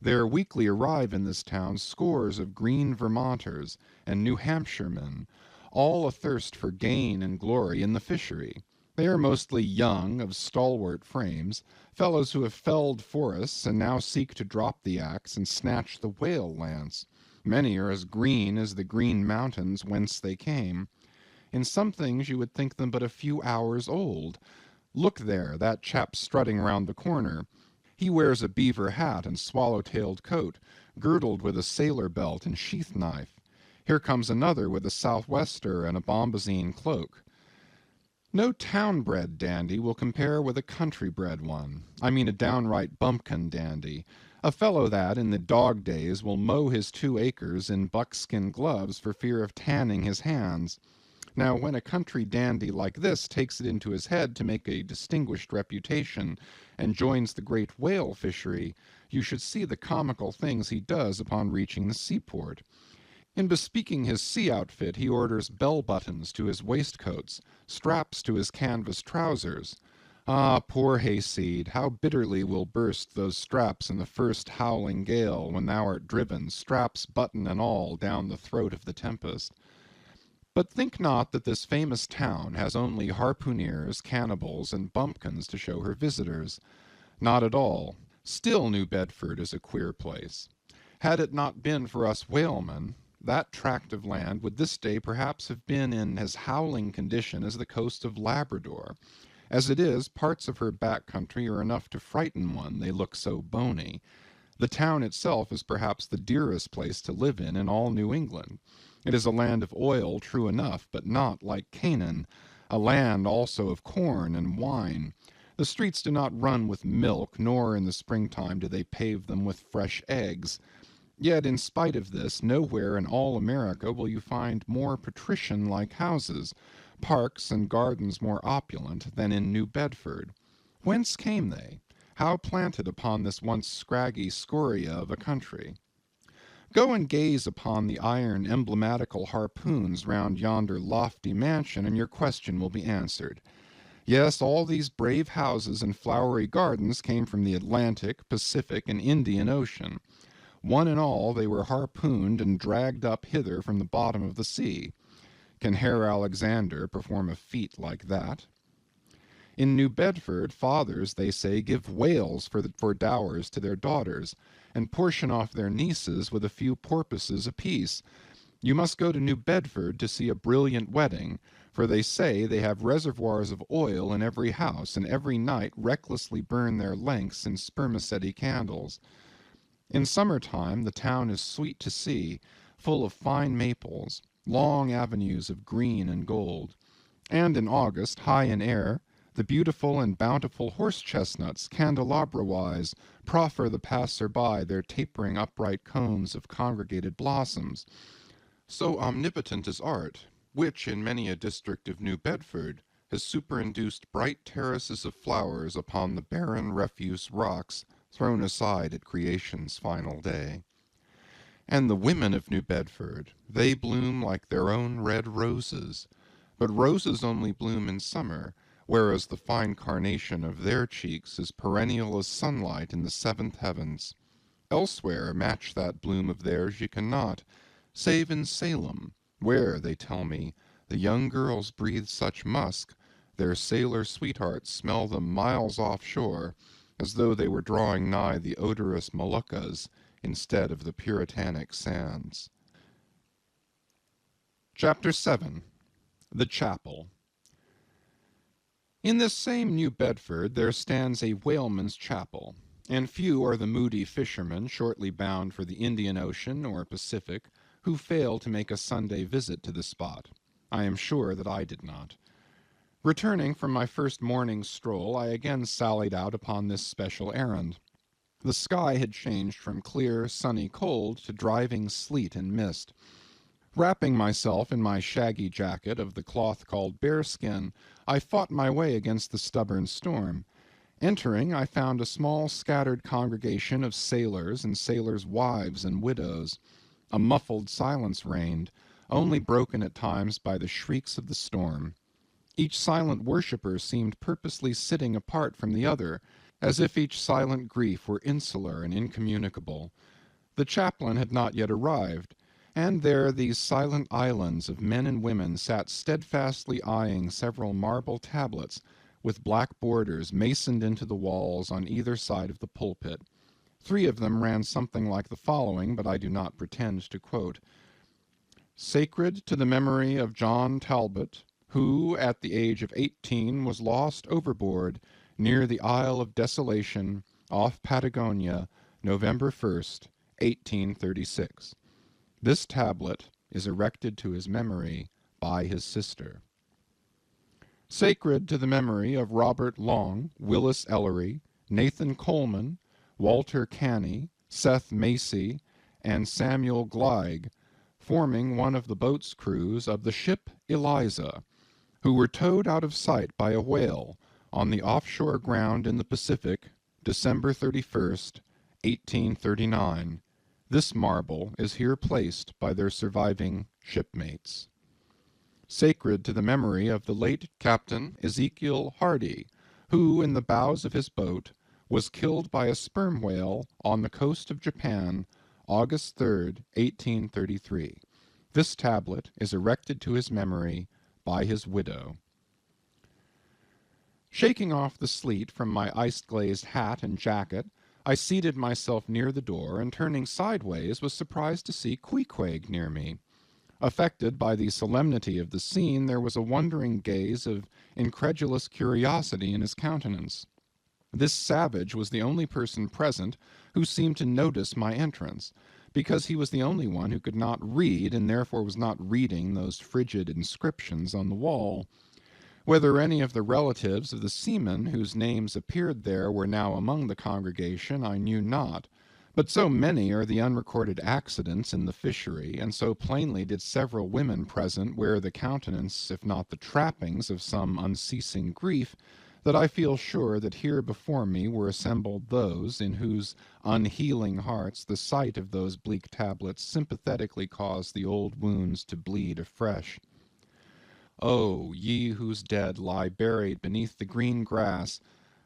There weekly arrive in this town scores of green Vermonters and New Hampshiremen, all athirst for gain and glory in the fishery. They are mostly young, of stalwart frames, fellows who have felled forests and now seek to drop the axe and snatch the whale lance. Many are as green as the green mountains whence they came. In some things you would think them but a few hours old. Look there, that chap strutting round the corner. He wears a beaver hat and swallow-tailed coat, girdled with a sailor belt and sheath knife. Here comes another with a southwester and a bombazine cloak. No town-bred dandy will compare with a country-bred one. I mean a downright bumpkin dandy. A fellow that, in the dog days, will mow his 2 acres in buckskin gloves for fear of tanning his hands. Now, when a country dandy like this takes it into his head to make a distinguished reputation and joins the great whale fishery, you should see the comical things he does upon reaching the seaport. In bespeaking his sea outfit, he orders bell-buttons to his waistcoats, straps to his canvas trousers. Ah, poor hayseed, how bitterly will burst those straps in the first howling gale, when thou art driven, straps, button, and all, down the throat of the tempest. But think not that this famous town has only harpooneers, cannibals, and bumpkins to show her visitors. Not at all. Still New Bedford is a queer place. Had it not been for us whalemen, that tract of land would this day perhaps have been in as howling condition as the coast of Labrador. As it is, parts of her back country are enough to frighten one, they look so bony. The town itself is perhaps the dearest place to live in all New England. It is a land of oil, true enough, but not like Canaan, a land also of corn and wine. The streets do not run with milk, nor in the springtime do they pave them with fresh eggs. Yet, in spite of this, nowhere in all America will you find more patrician-like houses, parks and gardens more opulent than in New Bedford. Whence came they? How planted upon this once scraggy scoria of a country? Go and gaze upon the iron emblematical harpoons round yonder lofty mansion, and your question will be answered. Yes, all these brave houses and flowery gardens came from the Atlantic, Pacific, and Indian Ocean. One and all they were harpooned and dragged up hither from the bottom of the sea. Can Herr Alexander perform a feat like that? In New Bedford, fathers, they say, give whales for dowers to their daughters, and portion off their nieces with a few porpoises apiece. You must go to New Bedford to see a brilliant wedding, for they say they have reservoirs of oil in every house, and every night recklessly burn their lengths in spermaceti candles. In summer-time the town is sweet to see, full of fine maples, long avenues of green and gold. And in August, high in air, the beautiful and bountiful horse-chestnuts, candelabra-wise, proffer the passer-by their tapering upright cones of congregated blossoms. So omnipotent is art, which, in many a district of New Bedford, has superinduced bright terraces of flowers upon the barren refuse rocks thrown aside at creation's final day. And the women of New Bedford, they bloom like their own red roses, but roses only bloom in summer, whereas the fine carnation of their cheeks is perennial as sunlight in the seventh heavens. Elsewhere match that bloom of theirs ye cannot, save in Salem, where, they tell me, the young girls breathe such musk, their sailor sweethearts smell them miles offshore, as though they were drawing nigh the odorous Moluccas instead of the puritanic sands. Chapter 7. The Chapel. In this same New Bedford there stands a whaleman's chapel, and few are the moody fishermen shortly bound for the Indian Ocean or Pacific who fail to make a Sunday visit to the spot. I am sure that I did not. Returning from my first morning's stroll, I again sallied out upon this special errand. The sky had changed from clear, sunny cold to driving sleet and mist. Wrapping myself in my shaggy jacket of the cloth called bearskin, I fought my way against the stubborn storm. Entering, I found a small scattered congregation of sailors and sailors' wives and widows. A muffled silence reigned, only broken at times by the shrieks of the storm. Each silent worshipper seemed purposely sitting apart from the other, as if each silent grief were insular and incommunicable. The chaplain had not yet arrived, and there these silent islands of men and women sat steadfastly eyeing several marble tablets with black borders masoned into the walls on either side of the pulpit. 3 of them ran something like the following, but I do not pretend to quote. Sacred to the memory of John Talbot, who, at the age of 18, was lost overboard near the Isle of Desolation, off Patagonia, November 1st, 1836. This tablet is erected to his memory by his sister. Sacred to the memory of Robert Long, Willis Ellery, Nathan Coleman, Walter Canny, Seth Macy, and Samuel Gleig, forming one of the boat's crews of the ship Eliza, who were towed out of sight by a whale on the offshore ground in the Pacific, December 31st, 1839. This marble is here placed by their surviving shipmates. Sacred to the memory of the late Captain Ezekiel Hardy, who, in the bows of his boat, was killed by a sperm whale on the coast of Japan, August 3rd, 1833. This tablet is erected to his memory by his widow. Shaking off the sleet from my ice-glazed hat and jacket, I seated myself near the door, and turning sideways was surprised to see Queequeg near me. Affected by the solemnity of the scene, there was a wondering gaze of incredulous curiosity in his countenance. This savage was the only person present who seemed to notice my entrance, because he was the only one who could not read, and therefore was not reading those frigid inscriptions on the wall. Whether any of the relatives of the seamen whose names appeared there were now among the congregation, I knew not, but so many are the unrecorded accidents in the fishery, and so plainly did several women present wear the countenance, if not the trappings, of some unceasing grief, that I feel sure that here before me were assembled those in whose unhealing hearts the sight of those bleak tablets sympathetically caused the old wounds to bleed afresh. Oh, ye whose dead lie buried beneath the green grass,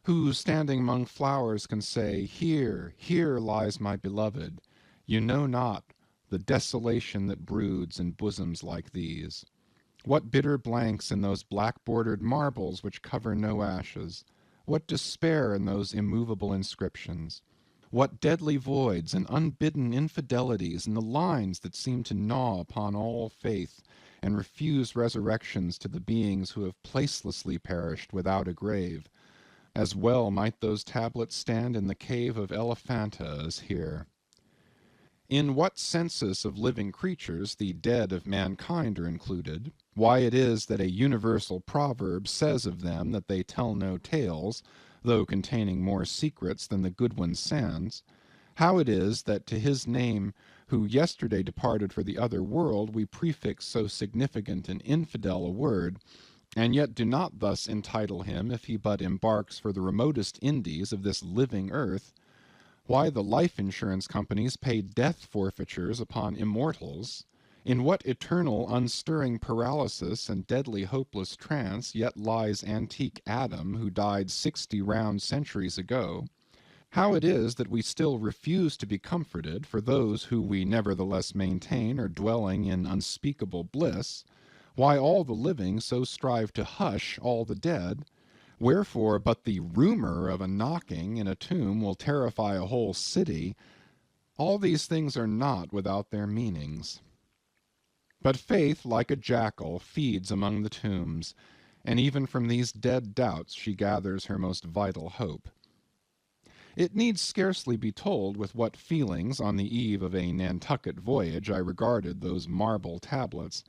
who, standing among flowers, can say, Here, here lies my beloved, you know not the desolation that broods in bosoms like these. What bitter blanks in those black-bordered marbles which cover no ashes! What despair in those immovable inscriptions! What deadly voids and unbidden infidelities in the lines that seem to gnaw upon all faith, and refuse resurrections to the beings who have placelessly perished without a grave! As well might those tablets stand in the cave of Elephanta as here. In what census of living creatures the dead of mankind are included, why it is that a universal proverb says of them that they tell no tales, though containing more secrets than the Goodwin Sands, how it is that to his name who yesterday departed for the other world we prefix so significant and infidel a word, and yet do not thus entitle him if he but embarks for the remotest Indies of this living earth, why the life insurance companies pay death forfeitures upon immortals, in what eternal unstirring paralysis and deadly hopeless trance yet lies antique Adam who died 60 round centuries ago, how it is that we still refuse to be comforted for those who we nevertheless maintain are dwelling in unspeakable bliss, why all the living so strive to hush all the dead, wherefore but the rumor of a knocking in a tomb will terrify a whole city, all these things are not without their meanings. But faith, like a jackal, feeds among the tombs, and even from these dead doubts she gathers her most vital hope. It needs scarcely be told with what feelings on the eve of a Nantucket voyage I regarded those marble tablets,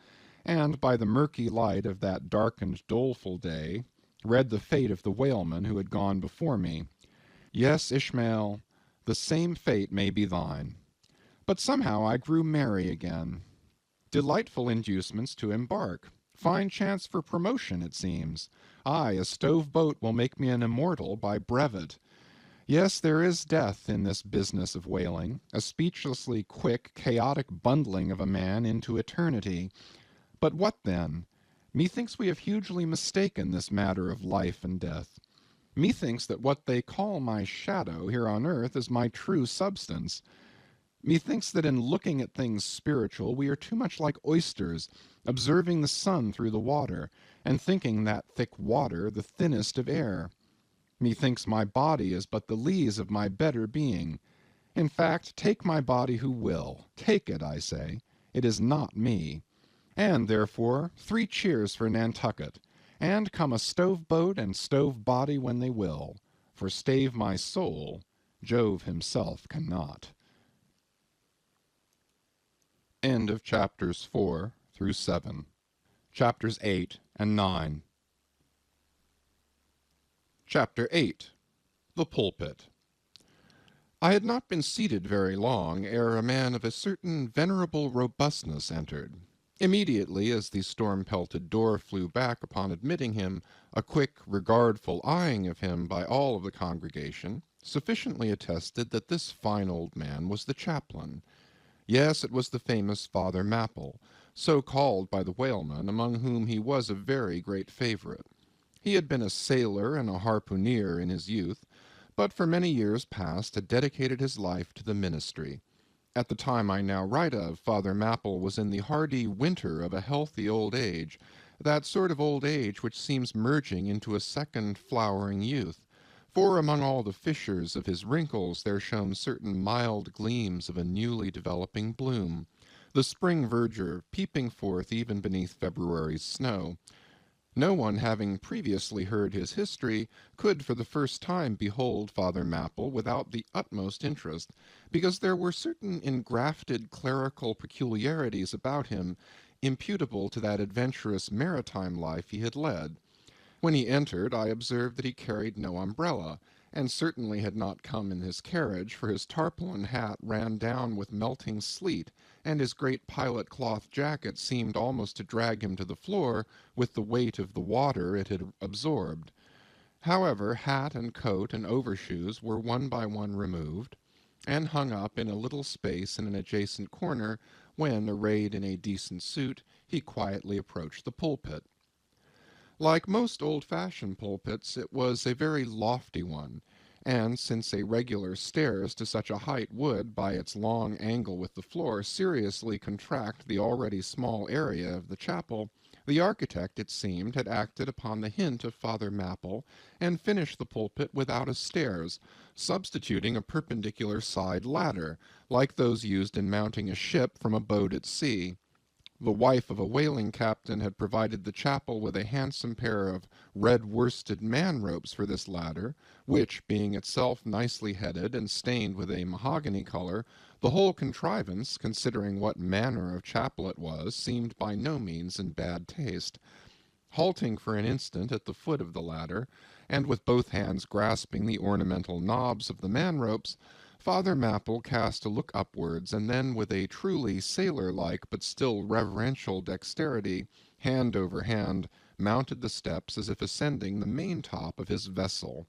and by the murky light of that darkened doleful day read the fate of the whaleman who had gone before me. Yes, Ishmael, the same fate may be thine. But somehow I grew merry again. Delightful inducements to embark. Fine chance for promotion, it seems. Aye, a stove boat will make me an immortal by brevet. Yes, there is death in this business of whaling, a speechlessly quick, chaotic bundling of a man into eternity. But what then? Methinks we have hugely mistaken this matter of life and death. Methinks that what they call my shadow here on earth is my true substance. Methinks that in looking at things spiritual we are too much like oysters, observing the sun through the water, and thinking that thick water the thinnest of air. Methinks my body is but the lees of my better being. In fact, take my body who will. Take it, I say. It is not me. And, therefore, 3 cheers for Nantucket, and come a stove boat and stove body when they will, for stave my soul, Jove himself cannot. End of chapters 4 through 7. Chapters 8 and 9. Chapter 8. The Pulpit. I had not been seated very long ere a man of a certain venerable robustness entered. Immediately, as the storm-pelted door flew back upon admitting him, a quick, regardful eyeing of him by all of the congregation sufficiently attested that this fine old man was the chaplain. Yes, it was the famous Father Mapple, so called by the whalemen, among whom he was a very great favorite. He had been a sailor and a harpooneer in his youth, but for many years past had dedicated his life to the ministry. At the time I now write of, Father Mapple was in the hardy winter of a healthy old age, that sort of old age which seems merging into a second flowering youth, for among all the fissures of his wrinkles there shone certain mild gleams of a newly developing bloom, the spring verdure peeping forth even beneath February's snow. No one having previously heard his history could for the first time behold Father Mapple without the utmost interest, because there were certain engrafted clerical peculiarities about him imputable to that adventurous maritime life he had led. When he entered, I observed that he carried no umbrella, and certainly had not come in his carriage, for his tarpaulin hat ran down with melting sleet, and his great pilot cloth jacket seemed almost to drag him to the floor with the weight of the water it had absorbed. However, hat and coat and overshoes were one by one removed, and hung up in a little space in an adjacent corner, when, arrayed in a decent suit, he quietly approached the pulpit. Like most old-fashioned pulpits, it was a very lofty one, and since a regular stairs to such a height would, by its long angle with the floor, seriously contract the already small area of the chapel, the architect, it seemed, had acted upon the hint of Father Mapple, and finished the pulpit without a stairs, substituting a perpendicular side ladder, like those used in mounting a ship from a boat at sea. The wife of a whaling captain had provided the chapel with a handsome pair of red-worsted man-ropes for this ladder, which, being itself nicely headed and stained with a mahogany color, the whole contrivance, considering what manner of chapel it was, seemed by no means in bad taste. Halting for an instant at the foot of the ladder, and with both hands grasping the ornamental knobs of the man-ropes, Father Mapple cast a look upwards, and then with a truly sailor-like but still reverential dexterity, hand over hand, mounted the steps as if ascending the main-top of his vessel.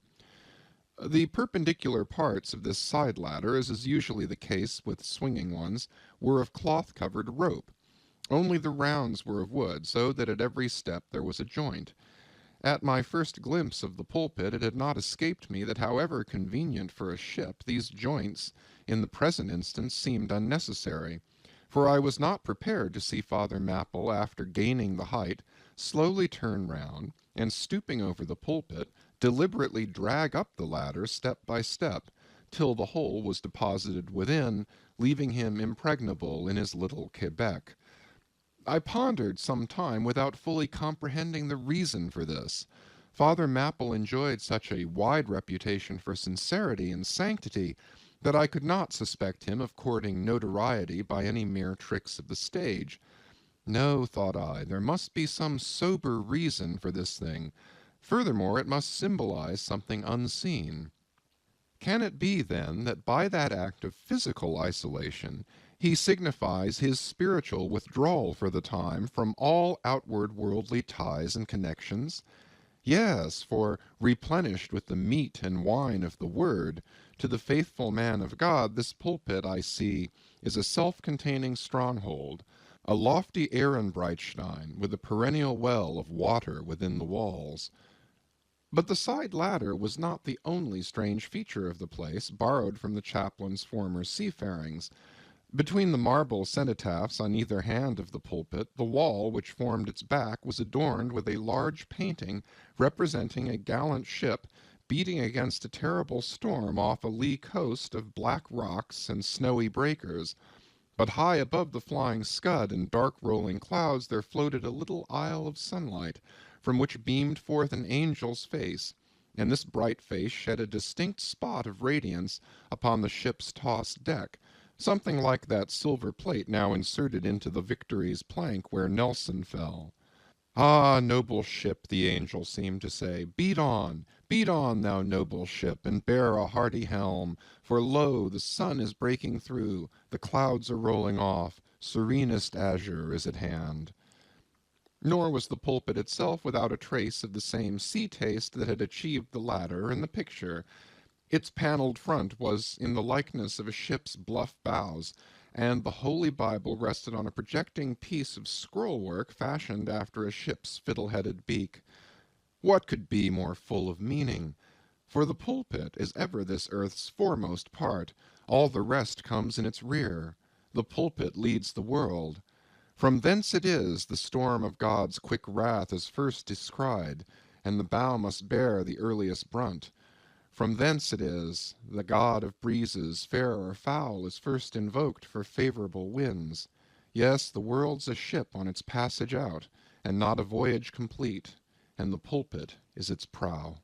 The perpendicular parts of this side ladder, as is usually the case with swinging ones, were of cloth-covered rope. Only the rounds were of wood, so that at every step there was a joint. At my first glimpse of the pulpit it had not escaped me that however convenient for a ship, these joints, in the present instance, seemed unnecessary, for I was not prepared to see Father Mapple, after gaining the height, slowly turn round, and stooping over the pulpit, deliberately drag up the ladder step by step, till the whole was deposited within, leaving him impregnable in his little Quebec. I pondered some time without fully comprehending the reason for this. Father Mapple enjoyed such a wide reputation for sincerity and sanctity that I could not suspect him of courting notoriety by any mere tricks of the stage. No, thought I, there must be some sober reason for this thing. Furthermore, it must symbolize something unseen. Can it be, then, that by that act of physical isolation he signifies his spiritual withdrawal for the time from all outward worldly ties and connections? Yes, for replenished with the meat and wine of the Word, to the faithful man of God this pulpit, I see, is a self-containing stronghold, a lofty Ehrenbreitstein with a perennial well of water within the walls. But the side ladder was not the only strange feature of the place, borrowed from the chaplain's former seafarings. Between the marble cenotaphs on either hand of the pulpit, the wall which formed its back was adorned with a large painting representing a gallant ship beating against a terrible storm off a lee coast of black rocks and snowy breakers, but high above the flying scud and dark rolling clouds there floated a little isle of sunlight, from which beamed forth an angel's face, and this bright face shed a distinct spot of radiance upon the ship's tossed deck, something like that silver plate now inserted into the Victory's plank where Nelson fell. Ah, noble ship, the angel seemed to say, beat on, thou noble ship, and bear a hearty helm, for lo, the sun is breaking through, the clouds are rolling off, serenest azure is at hand. Nor was the pulpit itself without a trace of the same sea taste that had achieved the latter in the picture. Its panelled front was in the likeness of a ship's bluff bows, and the Holy Bible rested on a projecting piece of scroll-work fashioned after a ship's fiddle-headed beak. What could be more full of meaning? For the pulpit is ever this earth's foremost part, all the rest comes in its rear. The pulpit leads the world. From thence it is the storm of God's quick wrath is first descried, and the bow must bear the earliest brunt. From thence it is the god of breezes, fair or foul, is first invoked for favorable winds. Yes, the world's a ship on its passage out, and not a voyage complete, and the pulpit is its prow.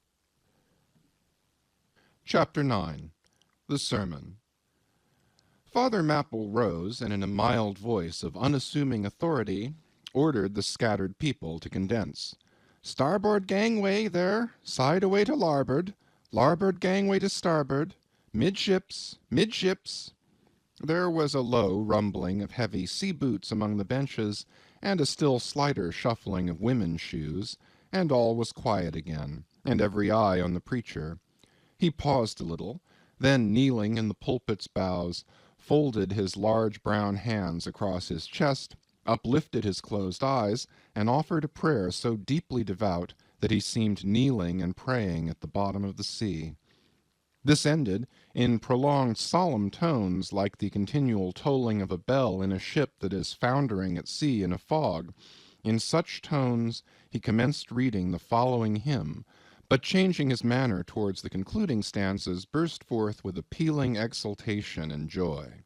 Chapter 9. The Sermon. Father Mapple rose, and in a mild voice of unassuming authority ordered the scattered people to condense. "Starboard gangway there, side away to larboard, larboard gangway to starboard, midships, midships." There was a low rumbling of heavy sea boots among the benches, and a still slighter shuffling of women's shoes, and all was quiet again, and every eye on the preacher. He paused a little, then kneeling in the pulpit's bows, folded his large brown hands across his chest, uplifted his closed eyes, and offered a prayer so deeply devout that he seemed kneeling and praying at the bottom of the sea. This ended in prolonged solemn tones like the continual tolling of a bell in a ship that is foundering at sea in a fog. In such tones he commenced reading the following hymn, but changing his manner towards the concluding stanzas, burst forth with appealing exultation and joy.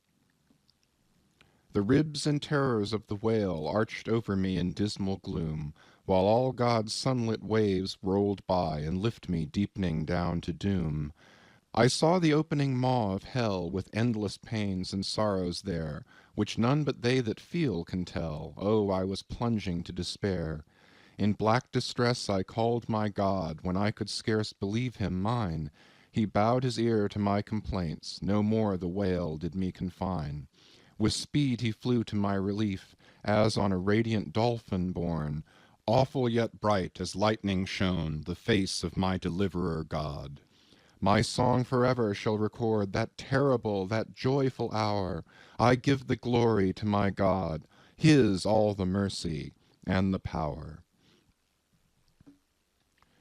"The ribs and terrors of the whale arched over me in dismal gloom, while all God's sunlit waves rolled by and lift me deepening down to doom. I saw the opening maw of hell with endless pains and sorrows there, which none but they that feel can tell. Oh, I was plunging to despair. In black distress I called my God, when I could scarce believe him mine. He bowed his ear to my complaints, no more the whale did me confine. With speed he flew to my relief, as on a radiant dolphin borne. Awful yet bright as lightning shone the face of my deliverer God. My song forever shall record that terrible, that joyful hour. I give the glory to my God, his all the mercy and the power."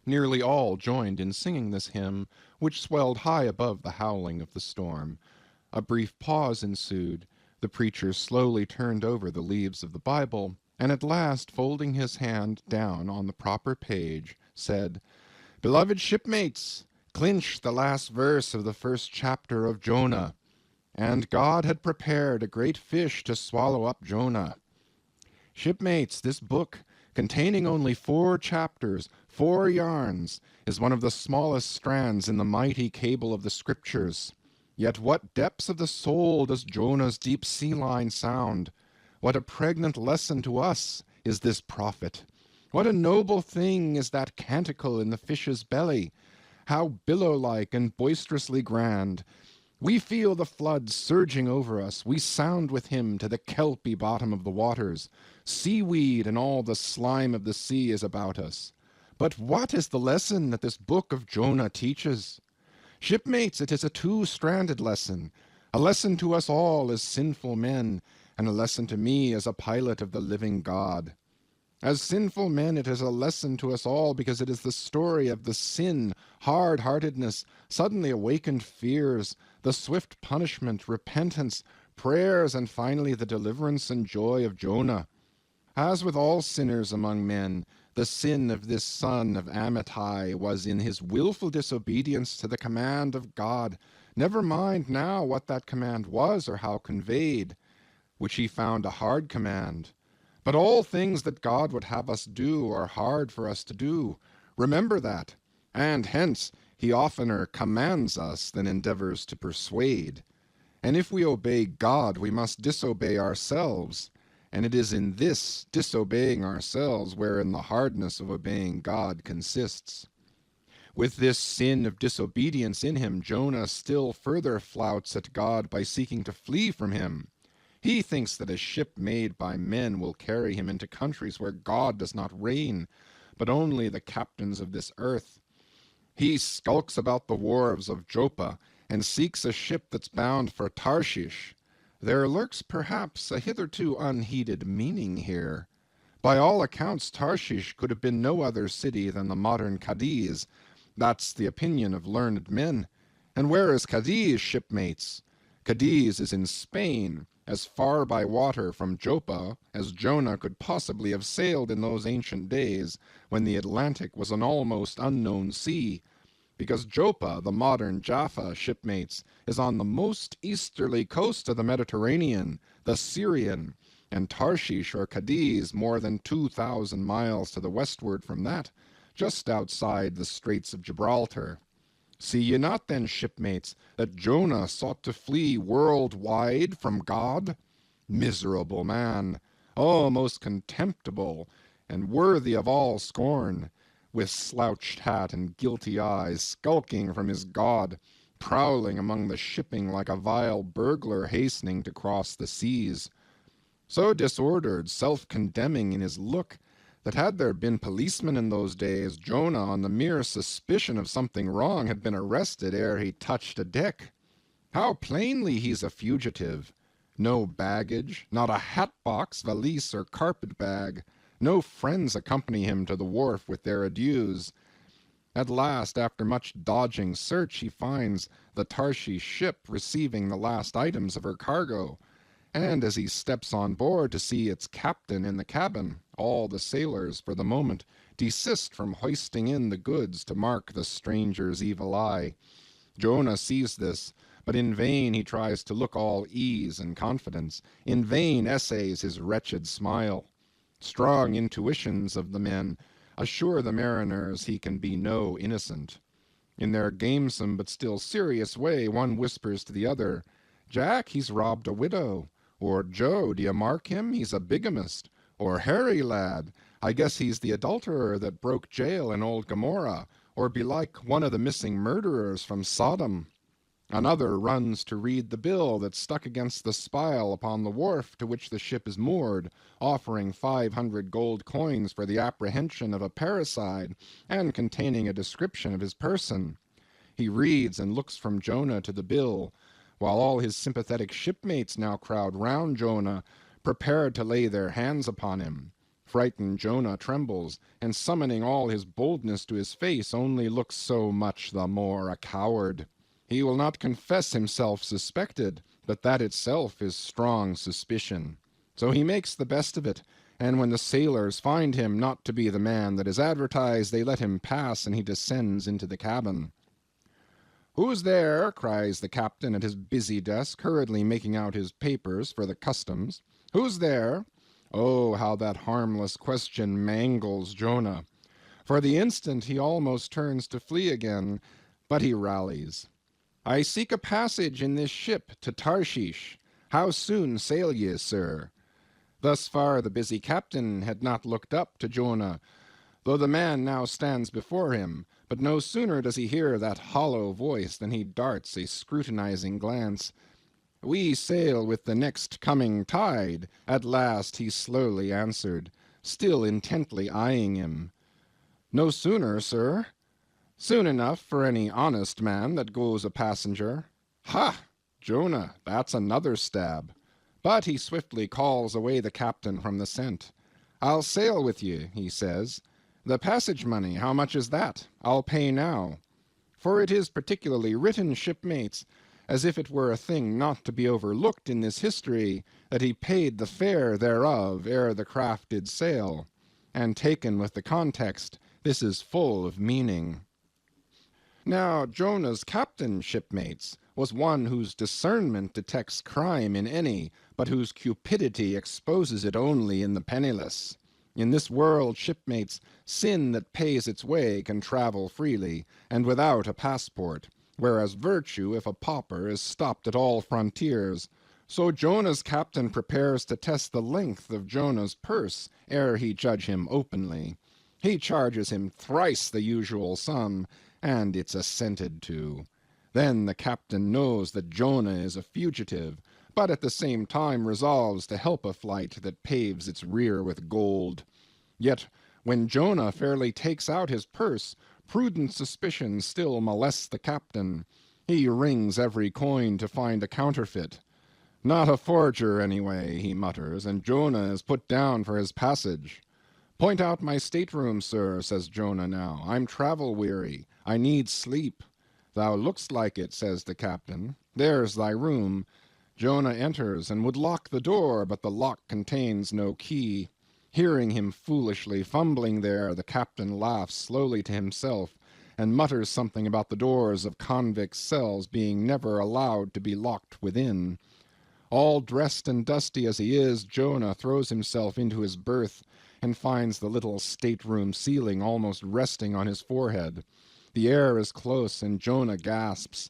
Nearly all joined in singing this hymn, which swelled high above the howling of the storm. A brief pause ensued. The preacher slowly turned over the leaves of the Bible, and at last, folding his hand down on the proper page, said, "Beloved shipmates, clinch the last verse of the first chapter of Jonah. And God had prepared a great fish to swallow up Jonah. Shipmates, this book, containing only 4 chapters, 4 yarns, is one of the smallest strands in the mighty cable of the Scriptures. Yet what depths of the soul does Jonah's deep sea line sound! What a pregnant lesson to us is this prophet! What a noble thing is that canticle in the fish's belly! How billow-like and boisterously grand! We feel the floods surging over us. We sound with him to the kelpy bottom of the waters. Seaweed and all the slime of the sea is about us. But what is the lesson that this book of Jonah teaches? Shipmates, it is a 2-stranded lesson, a lesson to us all as sinful men, and a lesson to me as a pilot of the living God. As sinful men, it is a lesson to us all because it is the story of the sin, hard-heartedness, suddenly awakened fears, the swift punishment, repentance, prayers, and finally the deliverance and joy of Jonah. As with all sinners among men, The sin of this son of Amittai was in his wilful disobedience to the command of God. Never mind now what that command was or how conveyed, which he found a hard command. But all things that God would have us do are hard for us to do. Remember that, and hence he oftener commands us than endeavors to persuade. And if we obey God, we must disobey ourselves. And it is in this disobeying ourselves wherein the hardness of obeying God consists. With this sin of disobedience in him, Jonah still further flouts at God by seeking to flee from him. He thinks that a ship made by men will carry him into countries where God does not reign, but only the captains of this earth. He skulks about the wharves of Joppa and seeks a ship that's bound for Tarshish. There lurks perhaps a hitherto unheeded meaning here. By all accounts, Tarshish could have been no other city than the modern Cadiz. That's the opinion of learned men. And where is Cadiz, shipmates? Cadiz is in Spain, as far by water from Joppa as Jonah could possibly have sailed in those ancient days when the Atlantic was an almost unknown sea, because Joppa, the modern Jaffa, shipmates, is on the most easterly coast of the Mediterranean, the Syrian, and Tarshish or Cadiz more than 2,000 miles to the westward from that, just outside the Straits of Gibraltar. See ye not then, shipmates, that Jonah sought to flee world-wide from God? Miserable man! Oh, most contemptible, and worthy of all scorn, with slouched hat and guilty eyes, skulking from his God, prowling among the shipping like a vile burglar hastening to cross the seas. So disordered, self-condemning in his look, that had there been policemen in those days, Jonah, on the mere suspicion of something wrong, had been arrested ere he touched a deck. How plainly he's a fugitive! No baggage, not a hat-box, valise, or carpet-bag. No friends accompany him to the wharf with their adieus. At last, after much dodging search, he finds the Tarshish ship receiving the last items of her cargo, and as he steps on board to see its captain in the cabin, all the sailors, for the moment, desist from hoisting in the goods to mark the stranger's evil eye. Jonah sees this, but in vain he tries to look all ease and confidence. In vain essays his wretched smile. Strong intuitions of the men assure the mariners he can be no innocent. In their gamesome but still serious way, one whispers to the other, "Jack, he's robbed a widow," or "Joe, d'ye mark him? He's a bigamist," or "Harry, lad, I guess he's the adulterer that broke jail in old Gomorrah," or belike one of the missing murderers from Sodom. Another runs to read the bill that's stuck against the spile upon the wharf to which the ship is moored, offering 500 gold coins for the apprehension of a parricide, and containing a description of his person. He reads and looks from Jonah to the bill, while all his sympathetic shipmates now crowd round Jonah, prepared to lay their hands upon him. Frightened Jonah trembles, and summoning all his boldness to his face, only looks so much the more a coward. He will not confess himself suspected, but that itself is strong suspicion. So he makes the best of it, and when the sailors find him not to be the man that is advertised, they let him pass, and he descends into the cabin. "Who's there?" cries the captain at his busy desk, hurriedly making out his papers for the customs. "Who's there?" Oh, how that harmless question mangles Jonah. For the instant he almost turns to flee again, but he rallies. "I seek a passage in this ship to Tarshish. How soon sail ye, sir?" Thus far the busy captain had not looked up to Jonah, though the man now stands before him, but no sooner does he hear that hollow voice than he darts a scrutinizing glance. "We sail with the next coming tide," at last he slowly answered, still intently eyeing him. "No sooner, sir?" "Soon enough for any honest man that goes a passenger." "Ha! Jonah, that's another stab." But he swiftly calls away the captain from the scent. "I'll sail with ye," he says. "The passage money, how much is that? I'll pay now." For it is particularly written, shipmates, as if it were a thing not to be overlooked in this history, that he paid the fare thereof ere the craft did sail. and taken with the context, this is full of meaning. Now Jonah's captain, shipmates, was one whose discernment detects crime in any, but whose cupidity exposes it only in the penniless. In this world, shipmates, sin that pays its way can travel freely, and without a passport, whereas virtue, if a pauper, is stopped at all frontiers. So Jonah's captain prepares to test the length of Jonah's purse, ere he judge him openly. He charges him thrice the usual sum, and it's assented to. Then the captain knows that Jonah is a fugitive, but at the same time resolves to help a flight that paves its rear with gold. Yet when Jonah fairly takes out his purse, prudent suspicion still molests the captain. He rings every coin to find a counterfeit. Not a forger, anyway, he mutters, and Jonah is put down for his passage. Point out my stateroom, sir, says Jonah now. I'm travel-weary. I need sleep. Thou look'st like it, says the captain. There's thy room. Jonah enters, and would lock the door, but the lock contains no key. Hearing him foolishly fumbling there, the captain laughs slowly to himself, and mutters something about the doors of convicts' cells being never allowed to be locked within. All dressed and dusty as he is, Jonah throws himself into his berth, and finds the little stateroom ceiling almost resting on his forehead. The air is close, and Jonah gasps.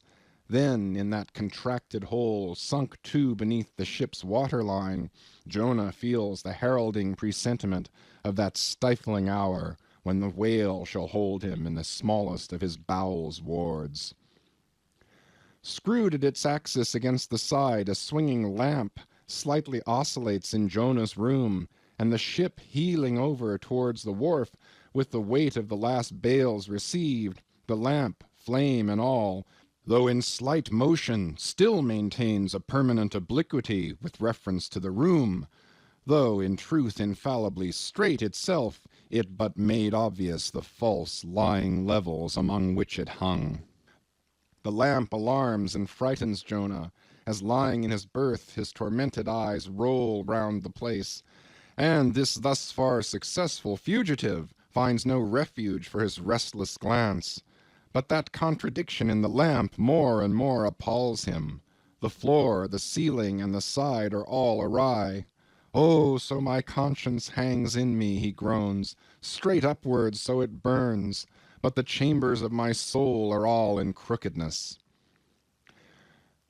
Then, in that contracted hole, sunk too beneath the ship's waterline, Jonah feels the heralding presentiment of that stifling hour when the whale shall hold him in the smallest of his bowels' wards. Screwed at its axis against the side, a swinging lamp slightly oscillates in Jonah's room, and the ship heeling over towards the wharf, with the weight of the last bales received, the lamp, flame and all, though in slight motion, still maintains a permanent obliquity with reference to the room, though in truth infallibly straight itself, it but made obvious the false lying levels among which it hung. The lamp alarms and frightens Jonah, as lying in his berth his tormented eyes roll round the place, and this thus far successful fugitive finds no refuge for his restless glance. But that contradiction in the lamp more and more appalls him. The floor, the ceiling, and the side are all awry. Oh, so my conscience hangs in me, he groans, straight upwards so it burns, but the chambers of my soul are all in crookedness.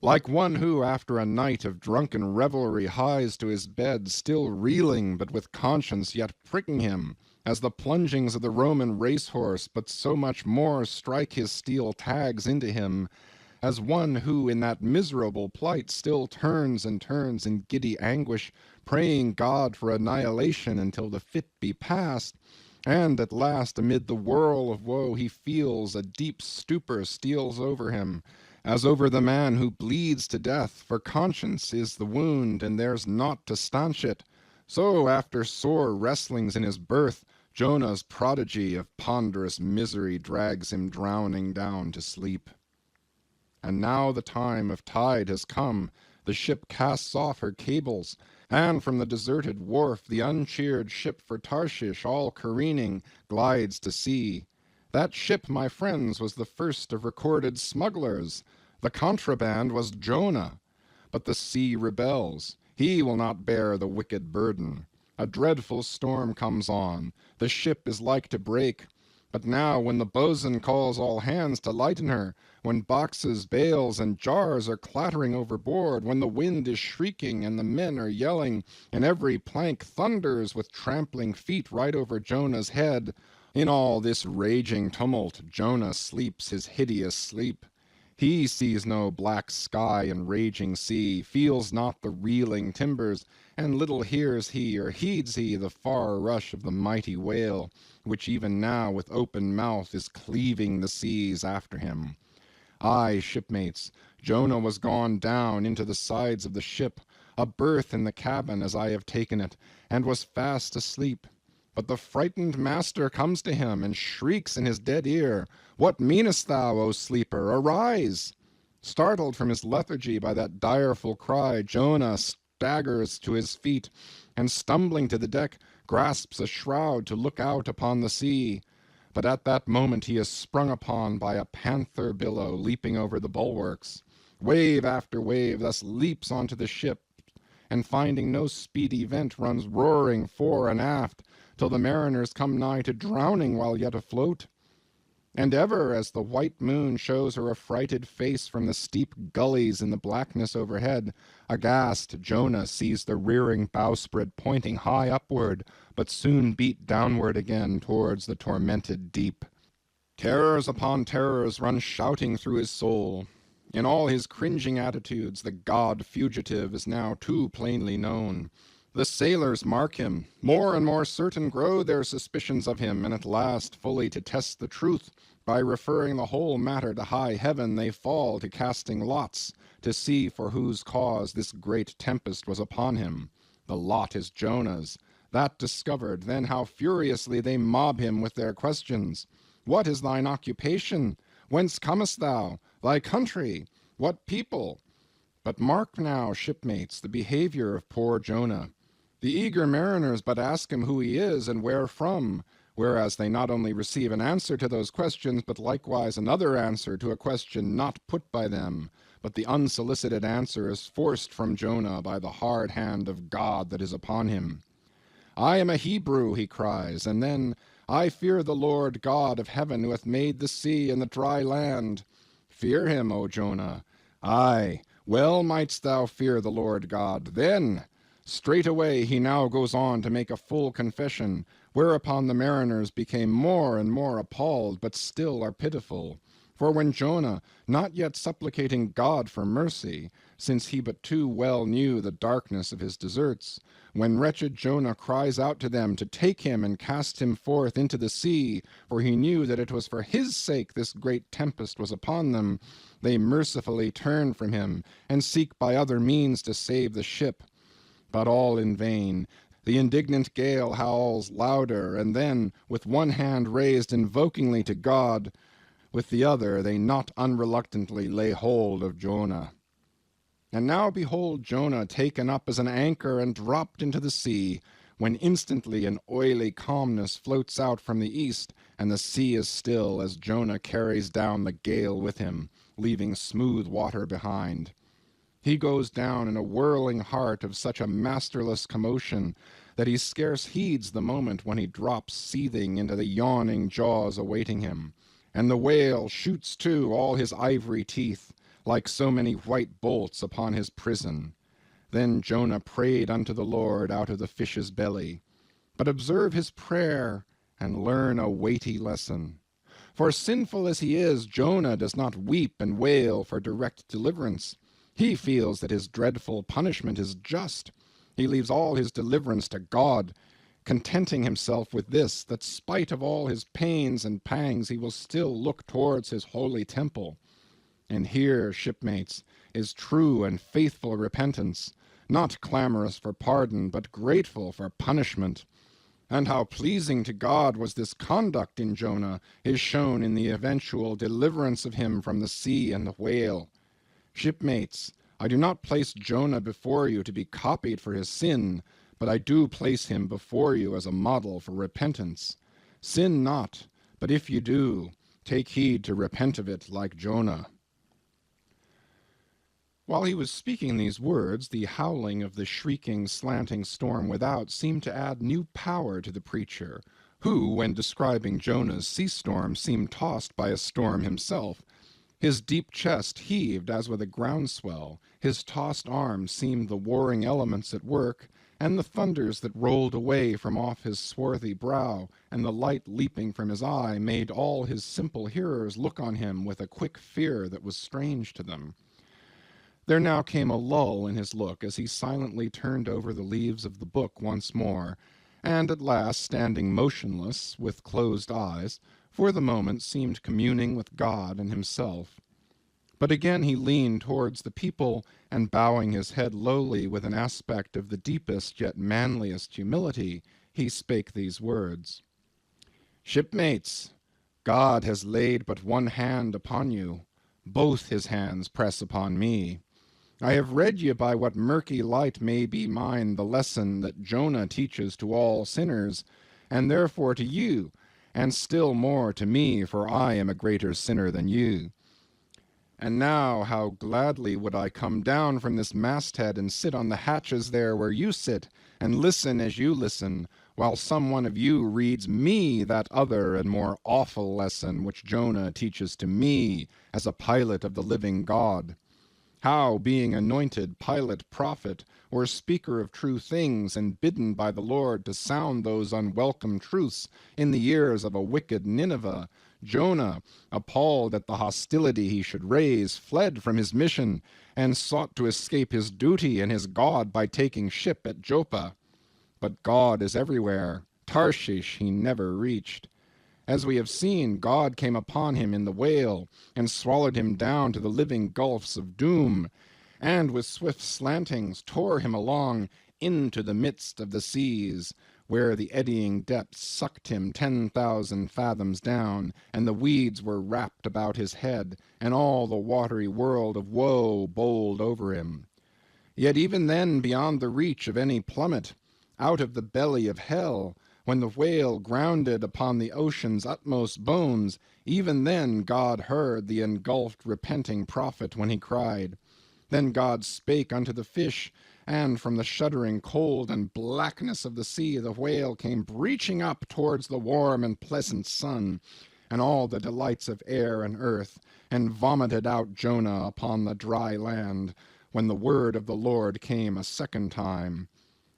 Like one who, after a night of drunken revelry, hies to his bed, still reeling, but with conscience yet pricking him, as the plungings of the Roman racehorse, but so much more strike his steel tags into him, as one who, in that miserable plight, still turns and turns in giddy anguish, praying God for annihilation until the fit be past, and at last, amid the whirl of woe, he feels a deep stupor steals over him, as over the man who bleeds to death, for conscience is the wound, and there's naught to stanch it. So, after sore wrestlings in his berth, Jonah's prodigy of ponderous misery drags him drowning down to sleep. And now the time of tide has come. The ship casts off her cables, and from the deserted wharf the uncheered ship for Tarshish, all careening, glides to sea. That ship, my friends, was the first of recorded smugglers. The contraband was Jonah. But the sea rebels. He will not bear the wicked burden. A dreadful storm comes on. The ship is like to break. But now, when the boatswain calls all hands to lighten her, when boxes, bales, and jars are clattering overboard, when the wind is shrieking and the men are yelling, and every plank thunders with trampling feet right over Jonah's head, in all this raging tumult Jonah sleeps his hideous sleep. He sees no black sky and raging sea, feels not the reeling timbers, and little hears he or heeds he the far rush of the mighty whale, which even now with open mouth is cleaving the seas after him. Aye, shipmates, Jonah was gone down into the sides of the ship, a berth in the cabin as I have taken it, and was fast asleep. But the frightened master comes to him, and shrieks in his dead ear, "What meanest thou, O sleeper? Arise!" Startled from his lethargy by that direful cry, Jonah staggers to his feet, and stumbling to the deck, grasps a shroud to look out upon the sea. But at that moment he is sprung upon by a panther billow leaping over the bulwarks. Wave after wave thus leaps onto the ship, and finding no speedy vent runs roaring fore and aft, till the mariners come nigh to drowning while yet afloat. And ever, as the white moon shows her affrighted face from the steep gullies in the blackness overhead, aghast Jonah sees the rearing bowsprit pointing high upward, but soon beat downward again towards the tormented deep. Terrors upon terrors run shouting through his soul. In all his cringing attitudes the god fugitive is now too plainly known. The sailors mark him. More and more certain grow their suspicions of him, and at last, fully to test the truth, by referring the whole matter to high heaven, they fall to casting lots, to see for whose cause this great tempest was upon him. The lot is Jonah's. That discovered, then how furiously they mob him with their questions. What is thine occupation? Whence comest thou? Thy country? What people? But mark now, shipmates, the behavior of poor Jonah. The eager mariners but ask him who he is and where from, whereas they not only receive an answer to those questions, but likewise another answer to a question not put by them, but the unsolicited answer is forced from Jonah by the hard hand of God that is upon him. I am a Hebrew, he cries, and then, I fear the Lord God of heaven, who hath made the sea and the dry land. Fear him, O Jonah. Aye, well mightst thou fear the Lord God. Then, straightway he now goes on to make a full confession, whereupon the mariners became more and more appalled, but still are pitiful. For when Jonah, not yet supplicating God for mercy, since he but too well knew the darkness of his deserts, when wretched Jonah cries out to them to take him and cast him forth into the sea, for he knew that it was for his sake this great tempest was upon them, they mercifully turn from him, and seek by other means to save the ship. But all in vain. The indignant gale howls louder, and then, with one hand raised invokingly to God, with the other they not unreluctantly lay hold of Jonah. And now behold Jonah taken up as an anchor and dropped into the sea, when instantly an oily calmness floats out from the east, and the sea is still as Jonah carries down the gale with him, leaving smooth water behind. He goes down in a whirling heart of such a masterless commotion that he scarce heeds the moment when he drops seething into the yawning jaws awaiting him, and the whale shoots too all his ivory teeth, like so many white bolts upon his prison. Then Jonah prayed unto the Lord out of the fish's belly. But observe his prayer, and learn a weighty lesson. For sinful as he is, Jonah does not weep and wail for direct deliverance. He feels that his dreadful punishment is just. He leaves all his deliverance to God, contenting himself with this, that spite of all his pains and pangs he will still look towards his holy temple. And here, shipmates, is true and faithful repentance, not clamorous for pardon, but grateful for punishment. And how pleasing to God was this conduct in Jonah is shown in the eventual deliverance of him from the sea and the whale. Shipmates, I do not place Jonah before you to be copied for his sin, but I do place him before you as a model for repentance. Sin not, but if you do, take heed to repent of it like Jonah. While he was speaking these words, the howling of the shrieking, slanting storm without seemed to add new power to the preacher, who, when describing Jonah's sea storm, seemed tossed by a storm himself. His deep chest heaved as with a groundswell, his tossed arms seemed the warring elements at work, and the thunders that rolled away from off his swarthy brow, and the light leaping from his eye, made all his simple hearers look on him with a quick fear that was strange to them. There now came a lull in his look as he silently turned over the leaves of the book once more, and at last, standing motionless, with closed eyes, for the moment seemed communing with God and himself. But again he leaned towards the people, and bowing his head lowly with an aspect of the deepest yet manliest humility, he spake these words: Shipmates, God has laid but one hand upon you. Both his hands press upon me. I have read ye by what murky light may be mine the lesson that Jonah teaches to all sinners, and therefore to you, and still more to me, for I am a greater sinner than you. And now how gladly would I come down from this masthead and sit on the hatches there where you sit, and listen as you listen, while some one of you reads me that other and more awful lesson which Jonah teaches to me as a pilot of the living God. How, being anointed pilot prophet, or speaker of true things, and bidden by the Lord to sound those unwelcome truths in the ears of a wicked Nineveh, Jonah, appalled at the hostility he should raise, fled from his mission, and sought to escape his duty and his God by taking ship at Joppa. But God is everywhere. Tarshish he never reached. As we have seen, God came upon him in the whale, and swallowed him down to the living gulfs of doom, and with swift slantings tore him along into the midst of the seas, where the eddying depths sucked him 10,000 fathoms down, and the weeds were wrapped about his head, and all the watery world of woe bowled over him. Yet even then, beyond the reach of any plummet, out of the belly of hell, when the whale grounded upon the ocean's utmost bones, even then God heard the engulfed repenting prophet when he cried. Then God spake unto the fish, and from the shuddering cold and blackness of the sea the whale came breaching up towards the warm and pleasant sun, and all the delights of air and earth, and vomited out Jonah upon the dry land, when the word of the Lord came a second time.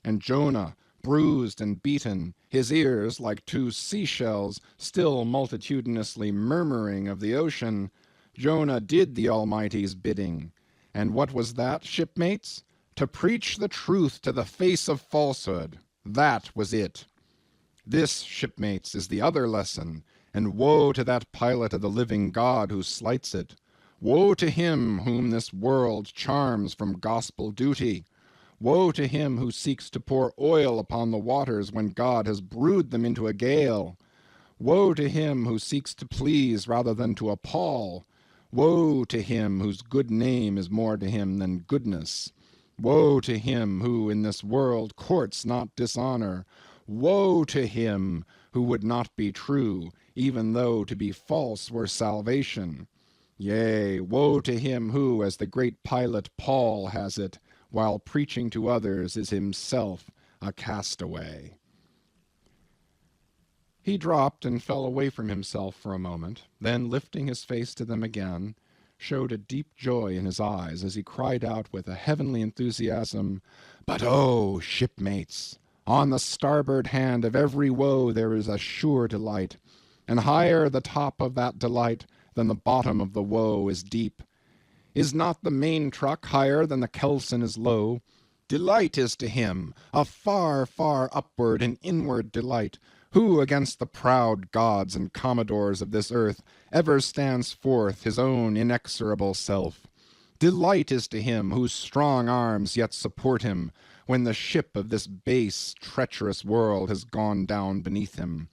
And Jonah, bruised and beaten, his ears like two seashells, still multitudinously murmuring of the ocean, Jonah did the Almighty's bidding. And what was that, shipmates? To preach the truth to the face of falsehood. That was it. This, shipmates, is the other lesson, and woe to that pilot of the living God who slights it. Woe to him whom this world charms from gospel duty. Woe to him who seeks to pour oil upon the waters when God has brewed them into a gale. Woe to him who seeks to please rather than to appall. Woe to him whose good name is more to him than goodness. Woe to him who in this world courts not dishonor. Woe to him who would not be true, even though to be false were salvation. Yea, woe to him who, as the great pilot Paul has it, while preaching to others is himself a castaway. He dropped and fell away from himself for a moment, then lifting his face to them again, showed a deep joy in his eyes as he cried out with a heavenly enthusiasm, "But oh, shipmates, on the starboard hand of every woe there is a sure delight, and higher the top of that delight than the bottom of the woe is deep. Is not the main truck higher than the kelson is low? Delight is to him, a far, far upward and inward delight, who against the proud gods and commodores of this earth ever stands forth his own inexorable self. Delight is to him whose strong arms yet support him, when the ship of this base, treacherous world has gone down beneath him.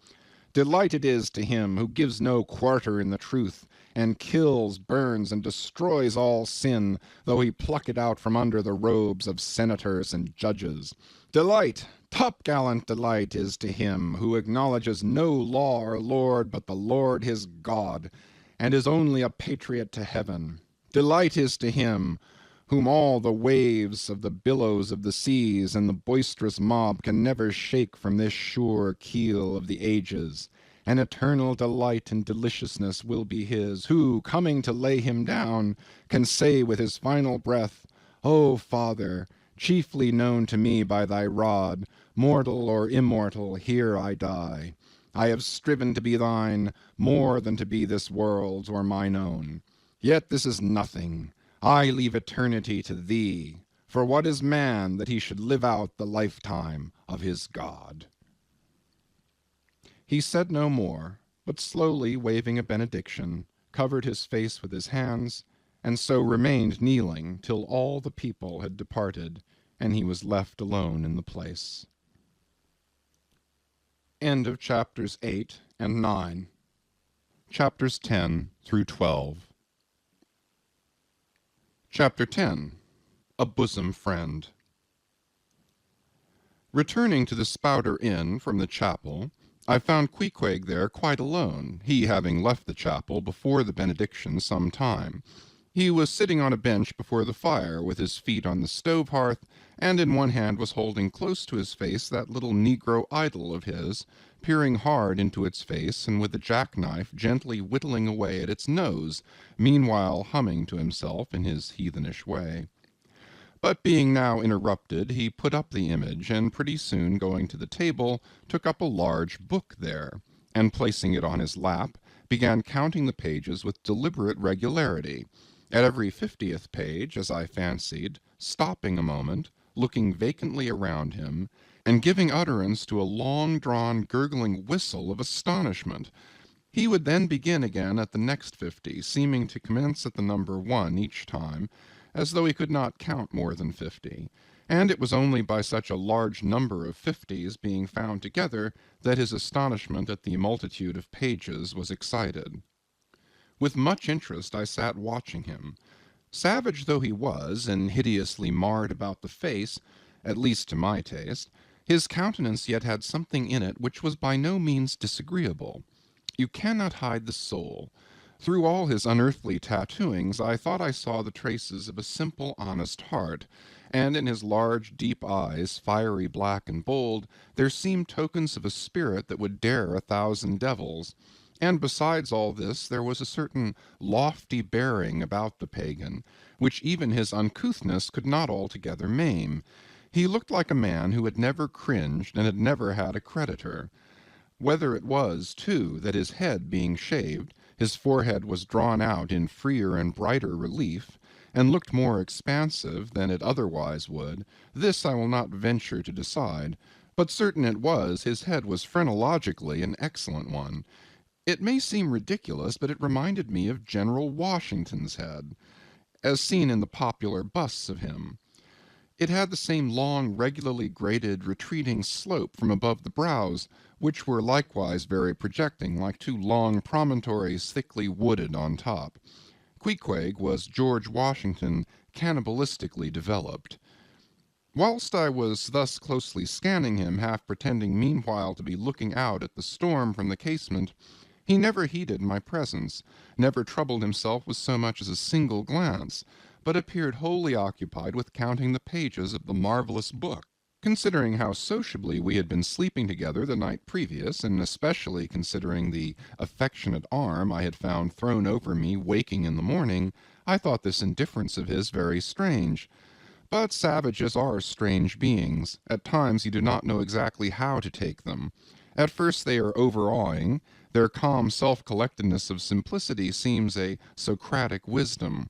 Delight it is to him who gives no quarter in the truth, and kills, burns, and destroys all sin, though he pluck it out from under the robes of senators and judges. Delight, top-gallant delight, is to him who acknowledges no law or lord but the Lord his God, and is only a patriot to heaven. Delight is to him whom all the waves of the billows of the seas and the boisterous mob can never shake from this sure keel of the ages. An eternal delight and deliciousness will be his, who, coming to lay him down, can say with his final breath, O Father, chiefly known to me by thy rod, mortal or immortal, here I die. I have striven to be thine, more than to be this world's or mine own. Yet this is nothing. I leave eternity to thee. For what is man that he should live out the lifetime of his God? He said no more, but slowly waving a benediction, covered his face with his hands, and so remained kneeling till all the people had departed, and he was left alone in the place. End of chapters 8 and 9. Chapters 10 through 12. Chapter 10. A bosom friend. Returning to the Spouter Inn from the chapel, I found Queequeg there quite alone, he having left the chapel before the benediction some time. He was sitting on a bench before the fire, with his feet on the stove hearth, and in one hand was holding close to his face that little negro idol of his, peering hard into its face, and with a jackknife gently whittling away at its nose, meanwhile humming to himself in his heathenish way. But being now interrupted, he put up the image, and pretty soon going to the table, took up a large book there, and placing it on his lap, began counting the pages with deliberate regularity, at every 50th page, as I fancied, stopping a moment, looking vacantly around him, and giving utterance to a long-drawn gurgling whistle of astonishment. He would then begin again at the next 50, seeming to commence at the number 1 each time, as though he could not count more than 50, and it was only by such a large number of 50s being found together that his astonishment at the multitude of pages was excited. With much interest I sat watching him. Savage though he was, and hideously marred about the face, at least to my taste, his countenance yet had something in it which was by no means disagreeable. You cannot hide the soul. Through all his unearthly tattooings, I thought I saw the traces of a simple, honest heart, and in his large, deep eyes, fiery black and bold, there seemed tokens of a spirit that would dare 1,000 devils. And besides all this, there was a certain lofty bearing about the pagan, which even his uncouthness could not altogether maim. He looked like a man who had never cringed and had never had a creditor. Whether it was, too, that his head being shaved, his forehead was drawn out in freer and brighter relief, and looked more expansive than it otherwise would, this I will not venture to decide, but certain it was his head was phrenologically an excellent one. It may seem ridiculous, but it reminded me of General Washington's head, as seen in the popular busts of him. It had the same long, regularly graded, retreating slope from above the brows, which were likewise very projecting, like two long promontories thickly wooded on top. Queequeg was George Washington cannibalistically developed. Whilst I was thus closely scanning him, half pretending meanwhile to be looking out at the storm from the casement, he never heeded my presence, never troubled himself with so much as a single glance, but appeared wholly occupied with counting the pages of the marvelous book. Considering how sociably we had been sleeping together the night previous, and especially considering the affectionate arm I had found thrown over me waking in the morning, I thought this indifference of his very strange. But savages are strange beings. At times you do not know exactly how to take them. At first they are overawing. Their calm self-collectedness of simplicity seems a Socratic wisdom.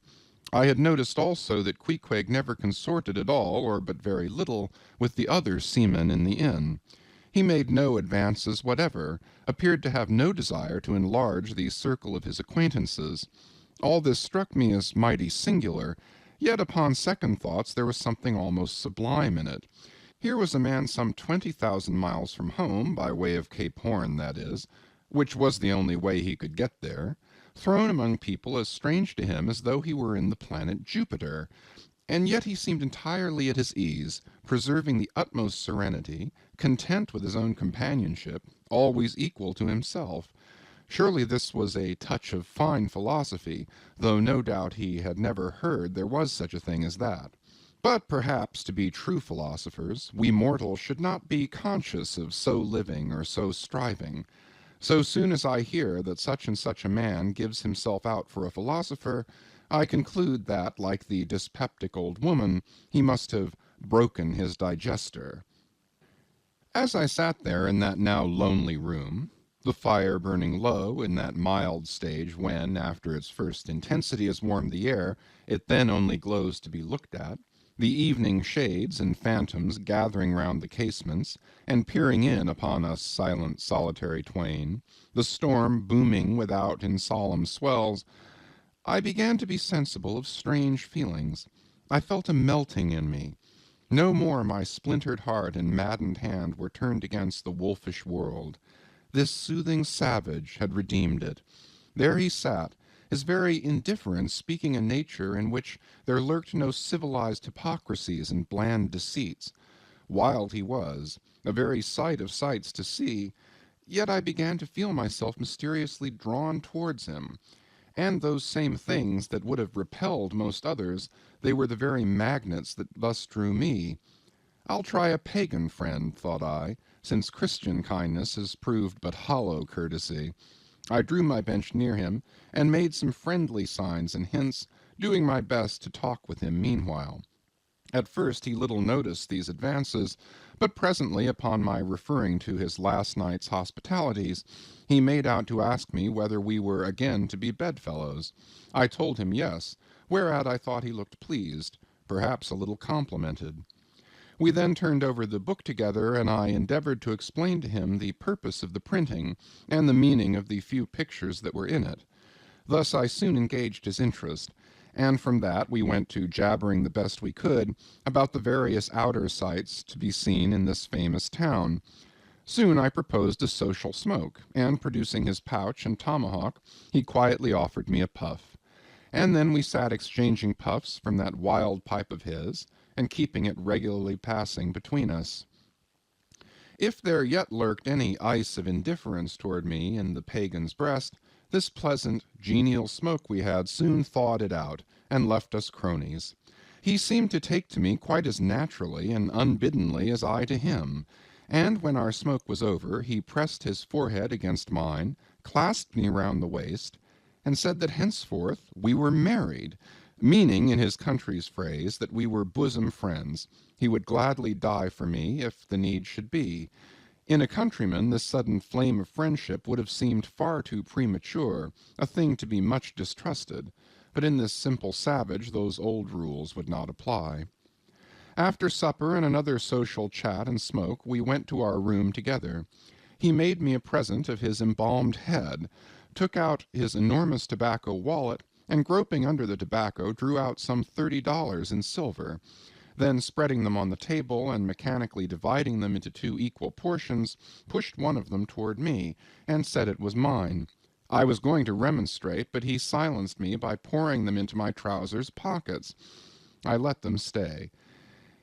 I had noticed also that Queequeg never consorted at all, or but very little, with the other seamen in the inn. He made no advances whatever, appeared to have no desire to enlarge the circle of his acquaintances. All this struck me as mighty singular, yet upon second thoughts there was something almost sublime in it. Here was a man some 20,000 miles from home, by way of Cape Horn, that is, which was the only way he could get there, thrown among people as strange to him as though he were in the planet Jupiter, and yet he seemed entirely at his ease, preserving the utmost serenity, content with his own companionship, always equal to himself. Surely this was a touch of fine philosophy, though no doubt he had never heard there was such a thing as that. But perhaps, to be true philosophers, we mortals should not be conscious of so living or so striving. So soon as I hear that such and such a man gives himself out for a philosopher, I conclude that, like the dyspeptic old woman, he must have broken his digester. As I sat there in that now lonely room, the fire burning low in that mild stage when, after its first intensity has warmed the air, it then only glows to be looked at, the evening shades and phantoms gathering round the casements, and peering in upon us silent solitary twain, the storm booming without in solemn swells, I began to be sensible of strange feelings. I felt a melting in me. No more my splintered heart and maddened hand were turned against the wolfish world. This soothing savage had redeemed it. There he sat, his very indifference speaking a nature in which there lurked no civilized hypocrisies and bland deceits. Wild he was, a very sight of sights to see, yet I began to feel myself mysteriously drawn towards him, and those same things that would have repelled most others, they were the very magnets that thus drew me. I'll try a pagan friend, thought I, since Christian kindness has proved but hollow courtesy. I drew my bench near him, and made some friendly signs and hints, doing my best to talk with him meanwhile. At first he little noticed these advances, but presently, upon my referring to his last night's hospitalities, he made out to ask me whether we were again to be bedfellows. I told him yes, whereat I thought he looked pleased, perhaps a little complimented. We then turned over the book together, and I endeavored to explain to him the purpose of the printing, and the meaning of the few pictures that were in it. Thus I soon engaged his interest, and from that we went to jabbering the best we could about the various outer sights to be seen in this famous town. Soon I proposed a social smoke, and producing his pouch and tomahawk, he quietly offered me a puff. And then we sat exchanging puffs from that wild pipe of his, and keeping it regularly passing between us. If there yet lurked any ice of indifference toward me in the pagan's breast, this pleasant, genial smoke we had soon thawed it out, and left us cronies. He seemed to take to me quite as naturally and unbiddenly as I to him, and when our smoke was over, he pressed his forehead against mine, clasped me round the waist, and said that henceforth we were married, meaning, in his country's phrase, that we were bosom friends. He would gladly die for me, if the need should be. In a countryman, this sudden flame of friendship would have seemed far too premature, a thing to be much distrusted, but in this simple savage those old rules would not apply. After supper and another social chat and smoke, we went to our room together. He made me a present of his embalmed head, took out his enormous tobacco wallet, and groping under the tobacco, drew out some $30 in silver. Then, spreading them on the table and mechanically dividing them into 2 equal portions, pushed one of them toward me, and said it was mine. I was going to remonstrate, but he silenced me by pouring them into my trousers pockets. I let them stay.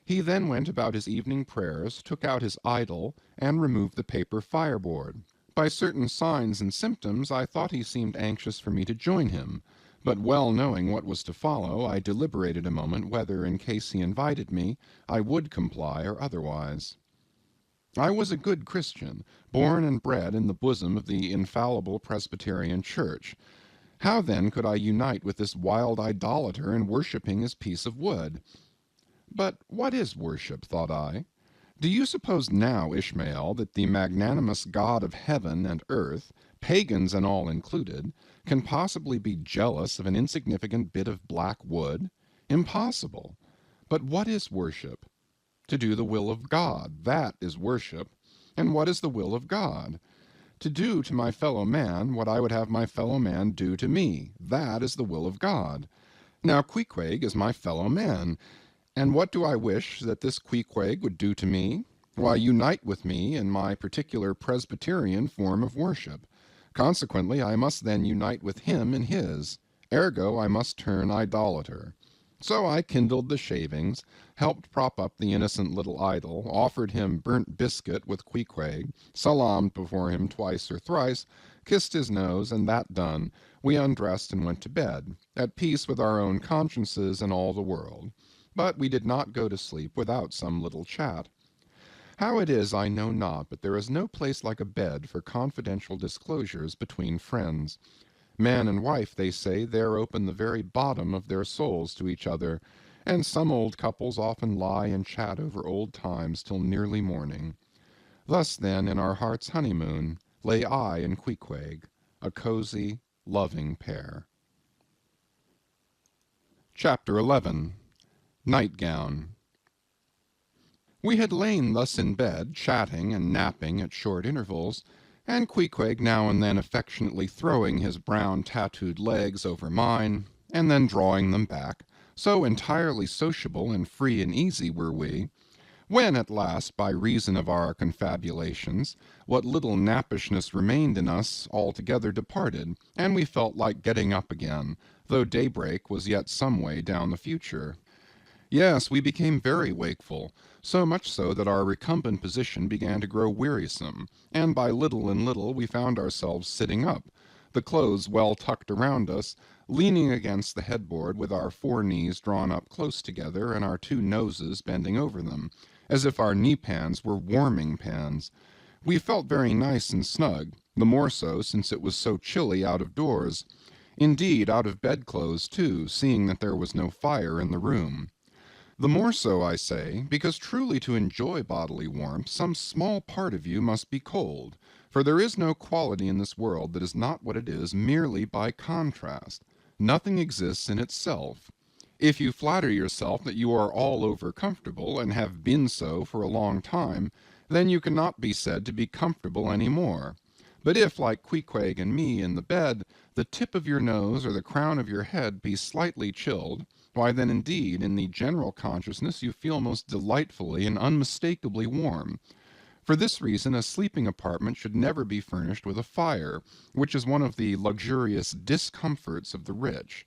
He then went about his evening prayers, took out his idol, and removed the paper fireboard. By certain signs and symptoms, I thought he seemed anxious for me to join him, but well knowing what was to follow, I deliberated a moment whether, in case he invited me, I would comply or otherwise. I was a good Christian, born and bred in the bosom of the infallible Presbyterian Church. How then could I unite with this wild idolater in worshipping his piece of wood? But what is worship, thought I? Do you suppose now, Ishmael, that the magnanimous God of heaven and earth, pagans and all included, can possibly be jealous of an insignificant bit of black wood? Impossible. But what is worship? To do the will of God, that is worship. And what is the will of God? To do to my fellow man what I would have my fellow man do to me, that is the will of God. Now Queequeg is my fellow man, and what do I wish that this Queequeg would do to me? Why, unite with me in my particular Presbyterian form of worship. Consequently, I must then unite with him in his. Ergo, I must turn idolater. So I kindled the shavings, helped prop up the innocent little idol, offered him burnt biscuit with Queequeg, salaamed before him twice or thrice, kissed his nose, and that done, we undressed and went to bed, at peace with our own consciences and all the world. But we did not go to sleep without some little chat. How it is I know not, but there is no place like a bed for confidential disclosures between friends. Man and wife, they say, there open the very bottom of their souls to each other, and some old couples often lie and chat over old times till nearly morning. Thus, then, in our heart's honeymoon, lay I and Queequeg, a cozy, loving pair. Chapter 11. Nightgown. We had lain thus in bed, chatting and napping at short intervals, and Queequeg now and then affectionately throwing his brown tattooed legs over mine, and then drawing them back, so entirely sociable and free and easy were we, When at last, by reason of our confabulations, what little nappishness remained in us altogether departed, and we felt like getting up again, though daybreak was yet some way down the future. Yes, we became very wakeful, so much so that our recumbent position began to grow wearisome, and by little and little we found ourselves sitting up, the clothes well tucked around us, leaning against the headboard with our 4 knees drawn up close together and our 2 noses bending over them, as if our knee-pans were warming pans. We felt very nice and snug, the more so since it was so chilly out of doors. Indeed, out of bedclothes, too, seeing that there was no fire in the room. The more so, I say, because truly to enjoy bodily warmth, some small part of you must be cold, for there is no quality in this world that is not what it is merely by contrast. Nothing exists in itself. If you flatter yourself that you are all over comfortable, and have been so for a long time, then you cannot be said to be comfortable any more. But if, like Queequeg and me in the bed, the tip of your nose or the crown of your head be slightly chilled, why then indeed in the general consciousness you feel most delightfully and unmistakably warm. For this reason a sleeping apartment should never be furnished with a fire, which is one of the luxurious discomforts of the rich.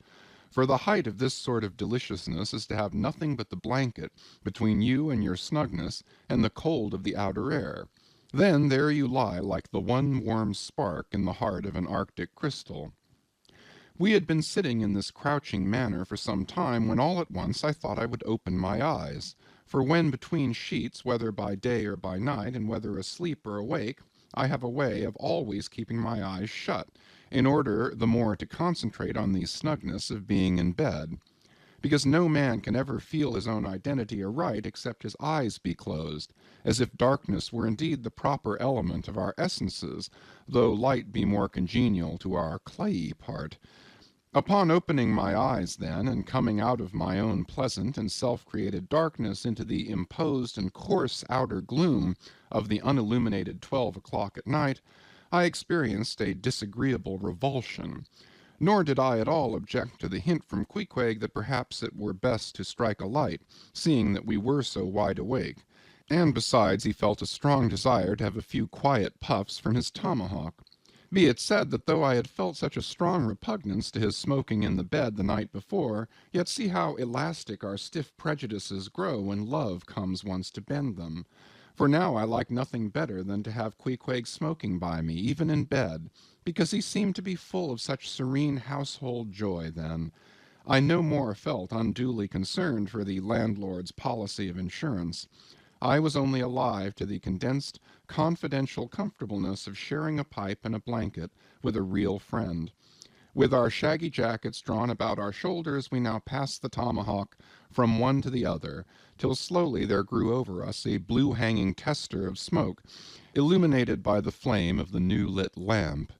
For the height of this sort of deliciousness is to have nothing but the blanket between you and your snugness and the cold of the outer air. Then there you lie like the one warm spark in the heart of an Arctic crystal. We had been sitting in this crouching manner for some time, when all at once I thought I would open my eyes. For when between sheets, whether by day or by night, and whether asleep or awake, I have a way of always keeping my eyes shut, in order the more to concentrate on the snugness of being in bed. Because no man can ever feel his own identity aright except his eyes be closed, as if darkness were indeed the proper element of our essences, though light be more congenial to our clayey part. Upon opening my eyes, then, and coming out of my own pleasant and self-created darkness into the imposed and coarse outer gloom of the unilluminated 12 o'clock at night, I experienced a disagreeable revulsion. Nor did I at all object to the hint from Queequeg that perhaps it were best to strike a light, seeing that we were so wide awake, and besides he felt a strong desire to have a few quiet puffs from his tomahawk. Be it said that though I had felt such a strong repugnance to his smoking in the bed the night before, yet see how elastic our stiff prejudices grow when love comes once to bend them. For now I like nothing better than to have Queequeg smoking by me, even in bed, because he seemed to be full of such serene household joy then. I no more felt unduly concerned for the landlord's policy of insurance. I was only alive to the condensed, confidential comfortableness of sharing a pipe and a blanket with a real friend. With our shaggy jackets drawn about our shoulders, we now passed the tomahawk from one to the other, till slowly there grew over us a blue-hanging tester of smoke, illuminated by the flame of the new-lit lamp.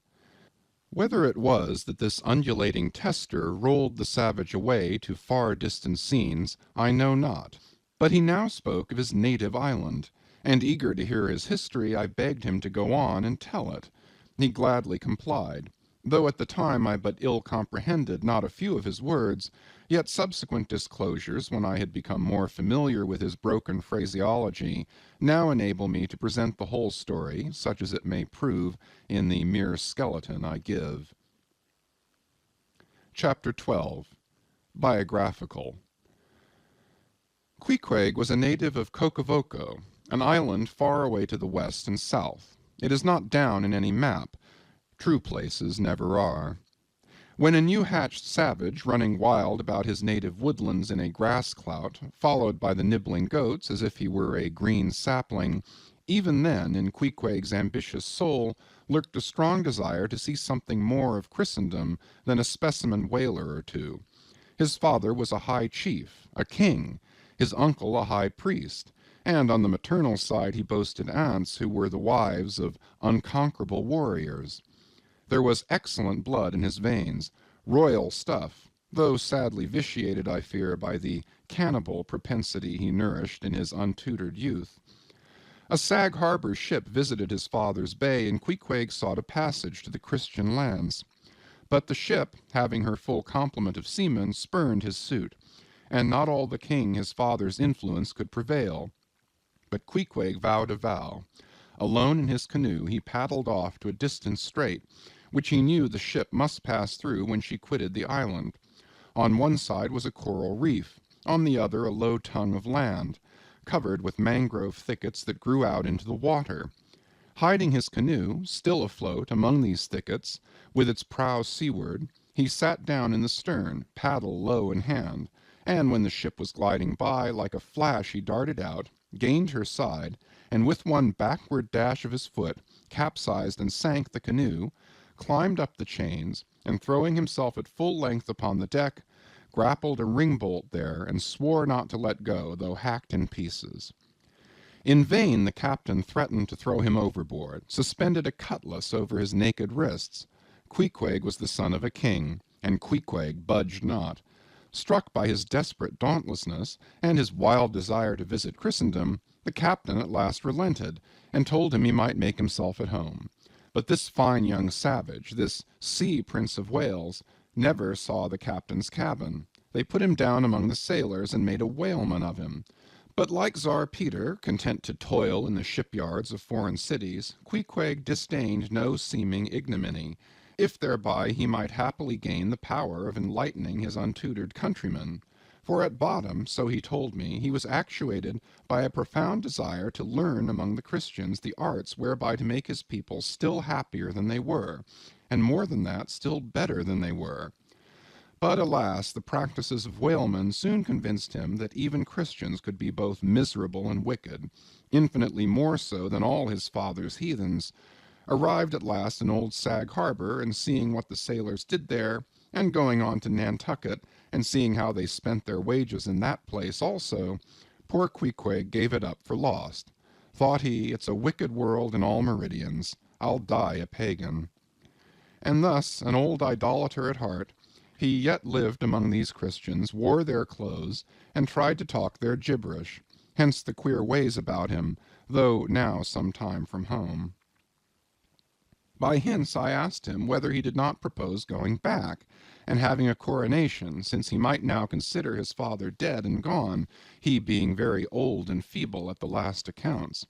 Whether it was that this undulating tester rolled the savage away to far distant scenes, I know not. But he now spoke of his native island, and eager to hear his history, I begged him to go on and tell it. He gladly complied. Though at the time I but ill comprehended not a few of his words, yet subsequent disclosures, when I had become more familiar with his broken phraseology, now enable me to present the whole story, such as it may prove, in the mere skeleton I give. Chapter 12. Biographical. Queequeg was a native of Kokavoko, an island far away to the west and south. It is not down in any map. True places never are. When a new-hatched savage, running wild about his native woodlands in a grass-clout, followed by the nibbling goats as if he were a green sapling, even then in Queequeg's ambitious soul lurked a strong desire to see something more of Christendom than a specimen whaler or two. His father was a high chief, a king, his uncle a high priest, and on the maternal side he boasted aunts who were the wives of unconquerable warriors. There was excellent blood in his veins, royal stuff, though sadly vitiated, I fear, by the cannibal propensity he nourished in his untutored youth. A Sag Harbor ship visited his father's bay, and Queequeg sought a passage to the Christian lands. But the ship, having her full complement of seamen, spurned his suit, and not all the king his father's influence could prevail. But Queequeg vowed a vow. Alone in his canoe he paddled off to a distant strait, which he knew the ship must pass through when she quitted the island. On one side was a coral reef, on the other a low tongue of land, covered with mangrove thickets that grew out into the water. Hiding his canoe, still afloat among these thickets, with its prow seaward, he sat down in the stern, paddle low in hand, and when the ship was gliding by, like a flash he darted out, gained her side, and with one backward dash of his foot capsized and sank the canoe, climbed up the chains, and throwing himself at full length upon the deck, grappled a ring-bolt there, and swore not to let go, though hacked in pieces. In vain the captain threatened to throw him overboard, suspended a cutlass over his naked wrists. Queequeg was the son of a king, and Queequeg budged not. Struck by his desperate dauntlessness and his wild desire to visit Christendom, the captain at last relented, and told him he might make himself at home. But this fine young savage, this sea prince of Wales, never saw the captain's cabin. They put him down among the sailors and made a whaleman of him. But like Tsar Peter, content to toil in the shipyards of foreign cities, Queequeg disdained no seeming ignominy, if thereby he might happily gain the power of enlightening his untutored countrymen. For at bottom, so he told me, he was actuated by a profound desire to learn among the Christians the arts whereby to make his people still happier than they were, and more than that, still better than they were. But alas, the practices of whalemen soon convinced him that even Christians could be both miserable and wicked, infinitely more so than all his father's heathens. Arrived at last in Old Sag Harbor, and seeing what the sailors did there, and going on to Nantucket, and seeing how they spent their wages in that place also, poor Queequeg gave it up for lost. Thought he, it's a wicked world in all meridians. I'll die a pagan. And thus, an old idolater at heart, he yet lived among these Christians, wore their clothes, and tried to talk their gibberish. Hence the queer ways about him, though now some time from home. By hints I asked him whether he did not propose going back, and having a coronation, since he might now consider his father dead and gone, he being very old and feeble at the last accounts.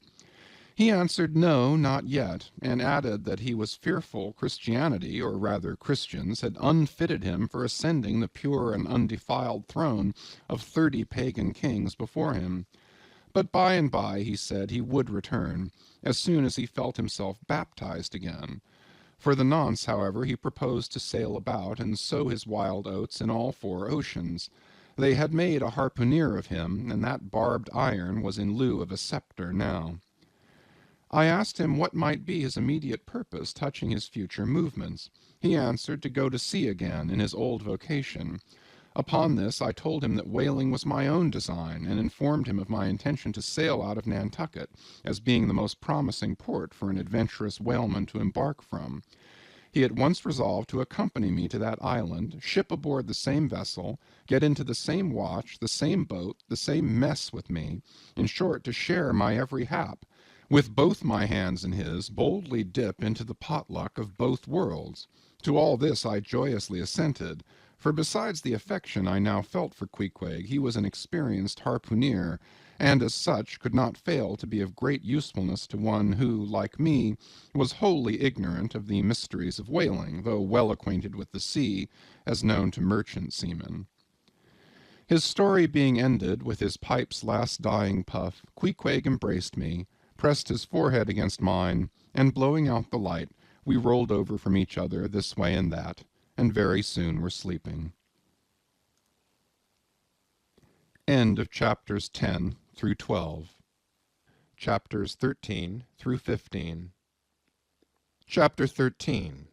He answered no, not yet, and added that he was fearful Christianity, or rather Christians, had unfitted him for ascending the pure and undefiled throne of 30 pagan kings before him. But by and by, he said, he would return, as soon as he felt himself baptized again. For the nonce, however, he proposed to sail about and sow his wild oats in all 4 oceans. They had made a harpooner of him, and that barbed iron was in lieu of a scepter now. I asked him what might be his immediate purpose touching his future movements. He answered to go to sea again in his old vocation. Upon this I told him that whaling was my own design, and informed him of my intention to sail out of Nantucket, as being the most promising port for an adventurous whaleman to embark from. He at once resolved to accompany me to that island, ship aboard the same vessel, get into the same watch, the same boat, the same mess with me, in short, to share my every hap, with both my hands in his, boldly dip into the potluck of both worlds. To all this I joyously assented, for besides the affection I now felt for Queequeg, he was an experienced harpooner, and as such could not fail to be of great usefulness to one who, like me, was wholly ignorant of the mysteries of whaling, though well acquainted with the sea, as known to merchant seamen. His story being ended with his pipe's last dying puff, Queequeg embraced me, pressed his forehead against mine, and blowing out the light, we rolled over from each other this way and that, and very soon were sleeping. End of chapters 10 through 12. Chapters 13 through 15. Chapter 13.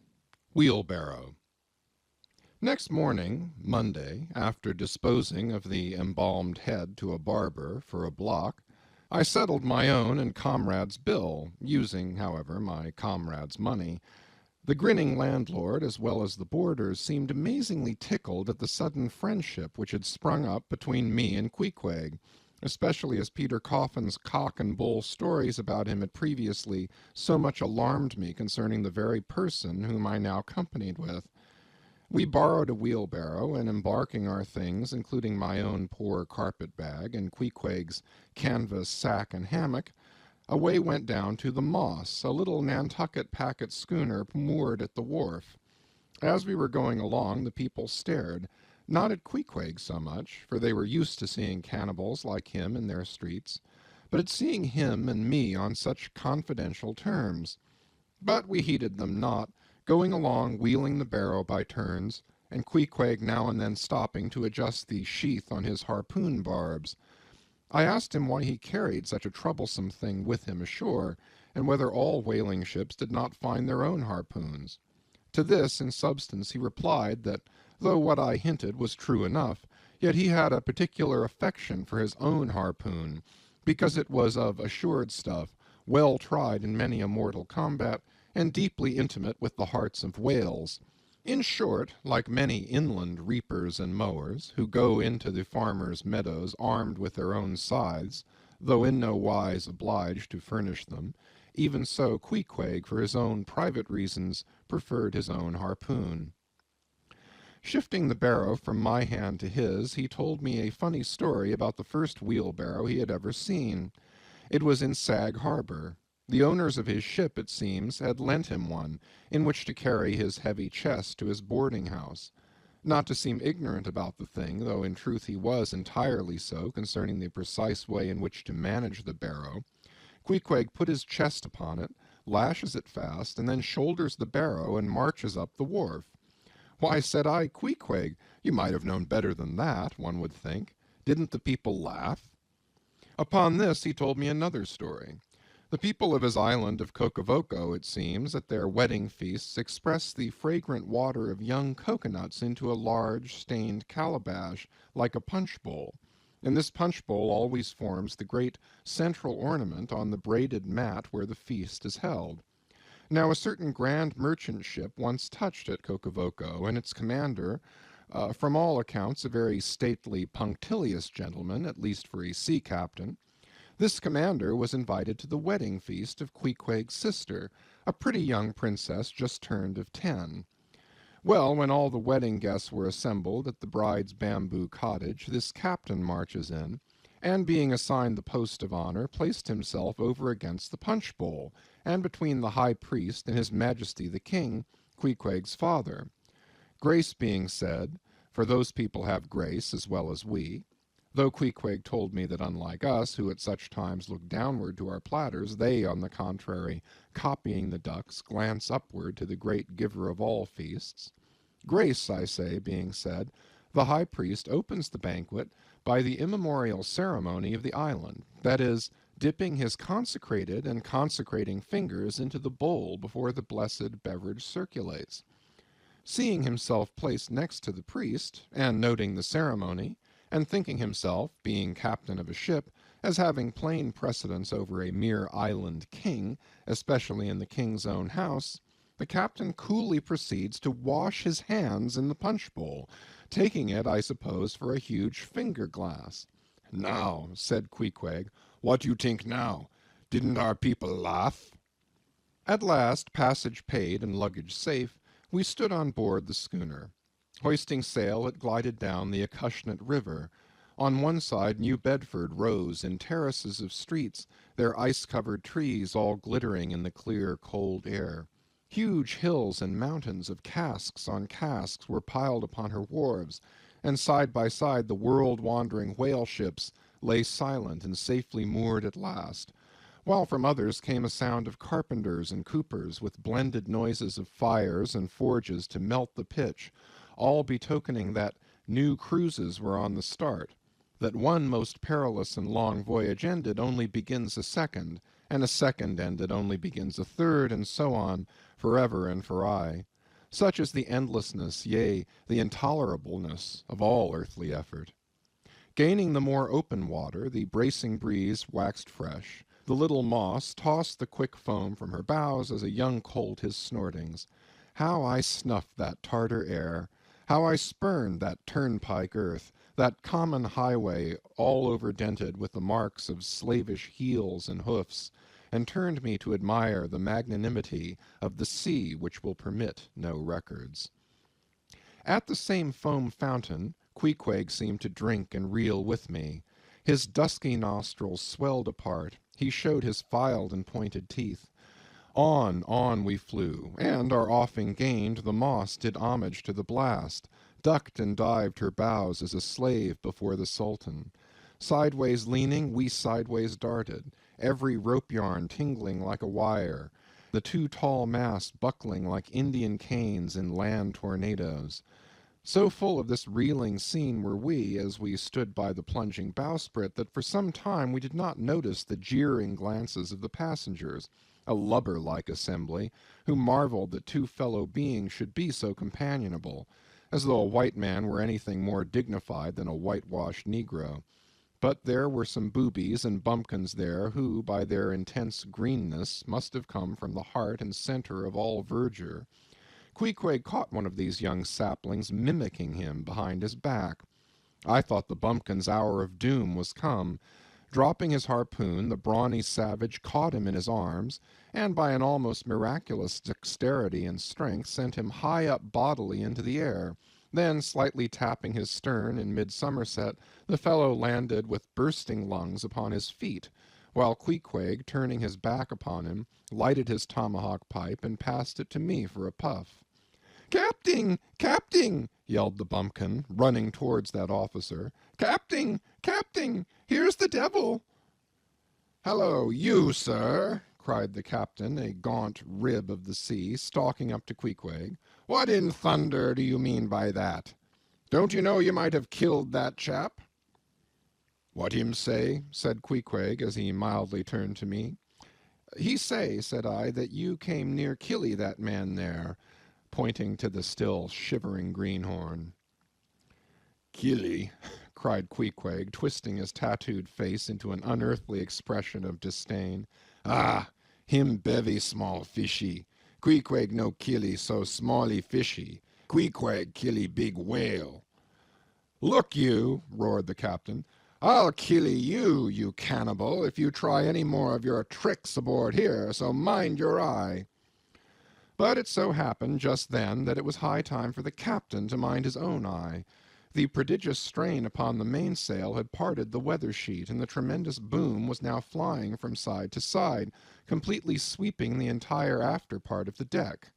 Wheelbarrow. Next morning, Monday, after disposing of the embalmed head to a barber for a block, I settled my own and comrade's bill, using, however, my comrade's money. The grinning landlord, as well as the boarders, seemed amazingly tickled at the sudden friendship which had sprung up between me and Queequeg, especially as Peter Coffin's cock and bull stories about him had previously so much alarmed me concerning the very person whom I now companied with. We borrowed a wheelbarrow, and embarking our things, including my own poor carpet-bag and Queequeg's canvas sack and hammock, away went down to the Moss, a little Nantucket packet schooner moored at the wharf. As we were going along, the people stared, not at Queequeg so much, for they were used to seeing cannibals like him in their streets, but at seeing him and me on such confidential terms. But we heeded them not, going along wheeling the barrow by turns, and Queequeg now and then stopping to adjust the sheath on his harpoon barbs. I asked him why he carried such a troublesome thing with him ashore, and whether all whaling ships did not find their own harpoons. To this, in substance, he replied that, though what I hinted was true enough, yet he had a particular affection for his own harpoon, because it was of assured stuff, well tried in many a mortal combat, and deeply intimate with the hearts of whales. In short, like many inland reapers and mowers, who go into the farmers' meadows armed with their own scythes, though in no wise obliged to furnish them, even so Queequeg, for his own private reasons, preferred his own harpoon. Shifting the barrow from my hand to his, he told me a funny story about the first wheelbarrow he had ever seen. It was in Sag Harbor. The owners of his ship, it seems, had lent him one, in which to carry his heavy chest to his boarding-house. Not to seem ignorant about the thing, though in truth he was entirely so concerning the precise way in which to manage the barrow, Queequeg put his chest upon it, lashes it fast, and then shoulders the barrow and marches up the wharf. Why, said I, Queequeg, you might have known better than that, one would think. Didn't the people laugh? Upon this he told me another story. The people of his island of Cocavoco, it seems, at their wedding feasts express the fragrant water of young coconuts into a large stained calabash, like a punch bowl, and this punch bowl always forms the great central ornament on the braided mat where the feast is held. Now a certain grand merchant ship once touched at Cocavoco, and its commander, from all accounts a very stately, punctilious gentleman, at least for a sea captain, this commander was invited to the wedding feast of Queequeg's sister, a pretty young princess just turned of 10. Well, when all the wedding guests were assembled at the bride's bamboo cottage, this captain marches in, and being assigned the post of honor, placed himself over against the punch bowl, and between the high priest and his majesty the king, Queequeg's father. Grace being said, for those people have grace as well as we, though Queequeg told me that unlike us, who at such times look downward to our platters, they, on the contrary, copying the ducks, glance upward to the great giver of all feasts. Grace, I say, being said, the high priest opens the banquet by the immemorial ceremony of the island, that is, dipping his consecrated and consecrating fingers into the bowl before the blessed beverage circulates. Seeing himself placed next to the priest, and noting the ceremony, and thinking himself, being captain of a ship, as having plain precedence over a mere island king, especially in the king's own house, the captain coolly proceeds to wash his hands in the punch-bowl, taking it, I suppose, for a huge finger-glass. "Now," said Queequeg, "what you think now? Didn't our people laugh?" At last, passage paid and luggage safe, we stood on board the schooner. Hoisting sail, it glided down the Acushnet River. On one side New Bedford rose in terraces of streets, their ice-covered trees all glittering in the clear, cold air. Huge hills and mountains of casks on casks were piled upon her wharves, and side by side the world-wandering whale ships lay silent and safely moored at last, while from others came a sound of carpenters and coopers, with blended noises of fires and forges to melt the pitch, all betokening that new cruises were on the start, that one most perilous and long voyage ended only begins a second, and a second ended only begins a third, and so on, forever and for aye. Such is the endlessness, yea, the intolerableness of all earthly effort. Gaining the more open water, the bracing breeze waxed fresh. The little Moss tossed the quick foam from her bows as a young colt his snortings. How I snuffed that Tartar air! How I spurned that turnpike earth, that common highway all overdented with the marks of slavish heels and hoofs, and turned me to admire the magnanimity of the sea which will permit no records. At the same foam fountain, Queequeg seemed to drink and reel with me. His dusky nostrils swelled apart. He showed his filed and pointed teeth. On we flew, and our offing gained, the moss did homage to the blast, ducked and dived her bows as a slave before the Sultan. Sideways leaning, we sideways darted, every rope yarn tingling like a wire, the two tall masts buckling like Indian canes in land tornadoes. So full of this reeling scene were we, as we stood by the plunging bowsprit, that for some time we did not notice the jeering glances of the passengers, a lubber-like assembly, who marveled that two fellow beings should be so companionable, as though a white man were anything more dignified than a whitewashed negro. But there were some boobies and bumpkins there who, by their intense greenness, must have come from the heart and center of all verdure. Queequeg caught one of these young saplings mimicking him behind his back. I thought the bumpkin's hour of doom was come. Dropping his harpoon, the brawny savage caught him in his arms, and by an almost miraculous dexterity and strength sent him high up bodily into the air. Then, slightly tapping his stern in mid-somerset, the fellow landed with bursting lungs upon his feet, while Queequeg, turning his back upon him, lighted his tomahawk pipe and passed it to me for a puff. "Capting! Capting!" yelled the bumpkin, running towards that officer. "Capting! Capting! Here's the devil!" "Hello, you, sir!" cried the captain, a gaunt rib of the sea, stalking up to Queequeg. "What in thunder do you mean by that? Don't you know you might have killed that chap?" "What him say?" said Queequeg, as he mildly turned to me. "He say," said I, "that you came near killy that man there," pointing to the still shivering greenhorn. "Killy!" cried Queequeg, twisting his tattooed face into an unearthly expression of disdain. "Ah, him bevy small fishy. Queequeg no killy so smally fishy. Queequeg killy big whale." "Look you!" roared the captain. "I'll killy you, you cannibal, if you try any more of your tricks aboard here, so mind your eye." But it so happened just then that it was high time for the captain to mind his own eye. The prodigious strain upon the mainsail had parted the weather sheet, and the tremendous boom was now flying from side to side, completely sweeping the entire after part of the deck.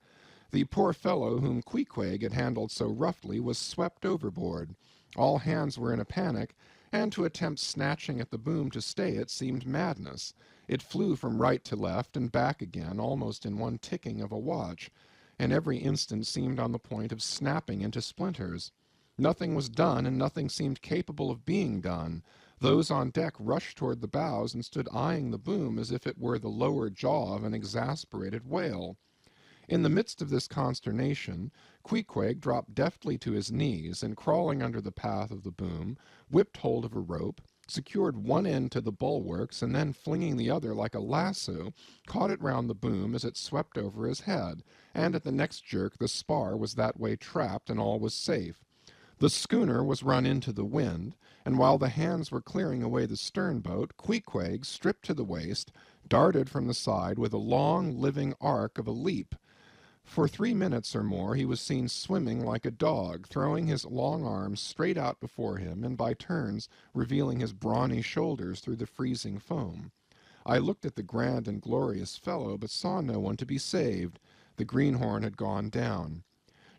The poor fellow whom Queequeg had handled so roughly was swept overboard. All hands were in a panic, and to attempt snatching at the boom to stay it seemed madness. It flew from right to left and back again, almost in one ticking of a watch, and every instant seemed on the point of snapping into splinters. Nothing was done, and nothing seemed capable of being done. Those on deck rushed toward the bows and stood eyeing the boom as if it were the lower jaw of an exasperated whale. In the midst of this consternation, Queequeg dropped deftly to his knees, and crawling under the path of the boom, whipped hold of a rope, secured one end to the bulwarks, and then flinging the other like a lasso, caught it round the boom as it swept over his head, and at the next jerk the spar was that way trapped, and all was safe. The schooner was run into the wind, and while the hands were clearing away the stern-boat, Queequeg, stripped to the waist, darted from the side with a long, living arc of a leap. For 3 minutes or more he was seen swimming like a dog, throwing his long arms straight out before him, and by turns revealing his brawny shoulders through the freezing foam. I looked at the grand and glorious fellow, but saw no one to be saved. The greenhorn had gone down.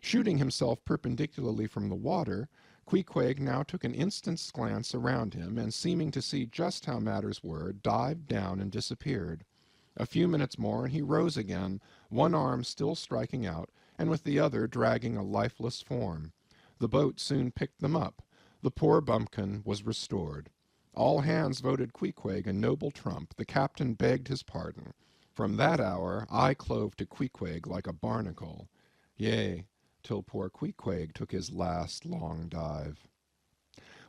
Shooting himself perpendicularly from the water, Queequeg now took an instant's glance around him, and seeming to see just how matters were, dived down and disappeared. A few minutes more, and he rose again, one arm still striking out, and with the other dragging a lifeless form. The boat soon picked them up. The poor bumpkin was restored. All hands voted Queequeg a noble trump. The captain begged his pardon. From that hour I clove to Queequeg like a barnacle. Yea, till poor Queequeg took his last long dive.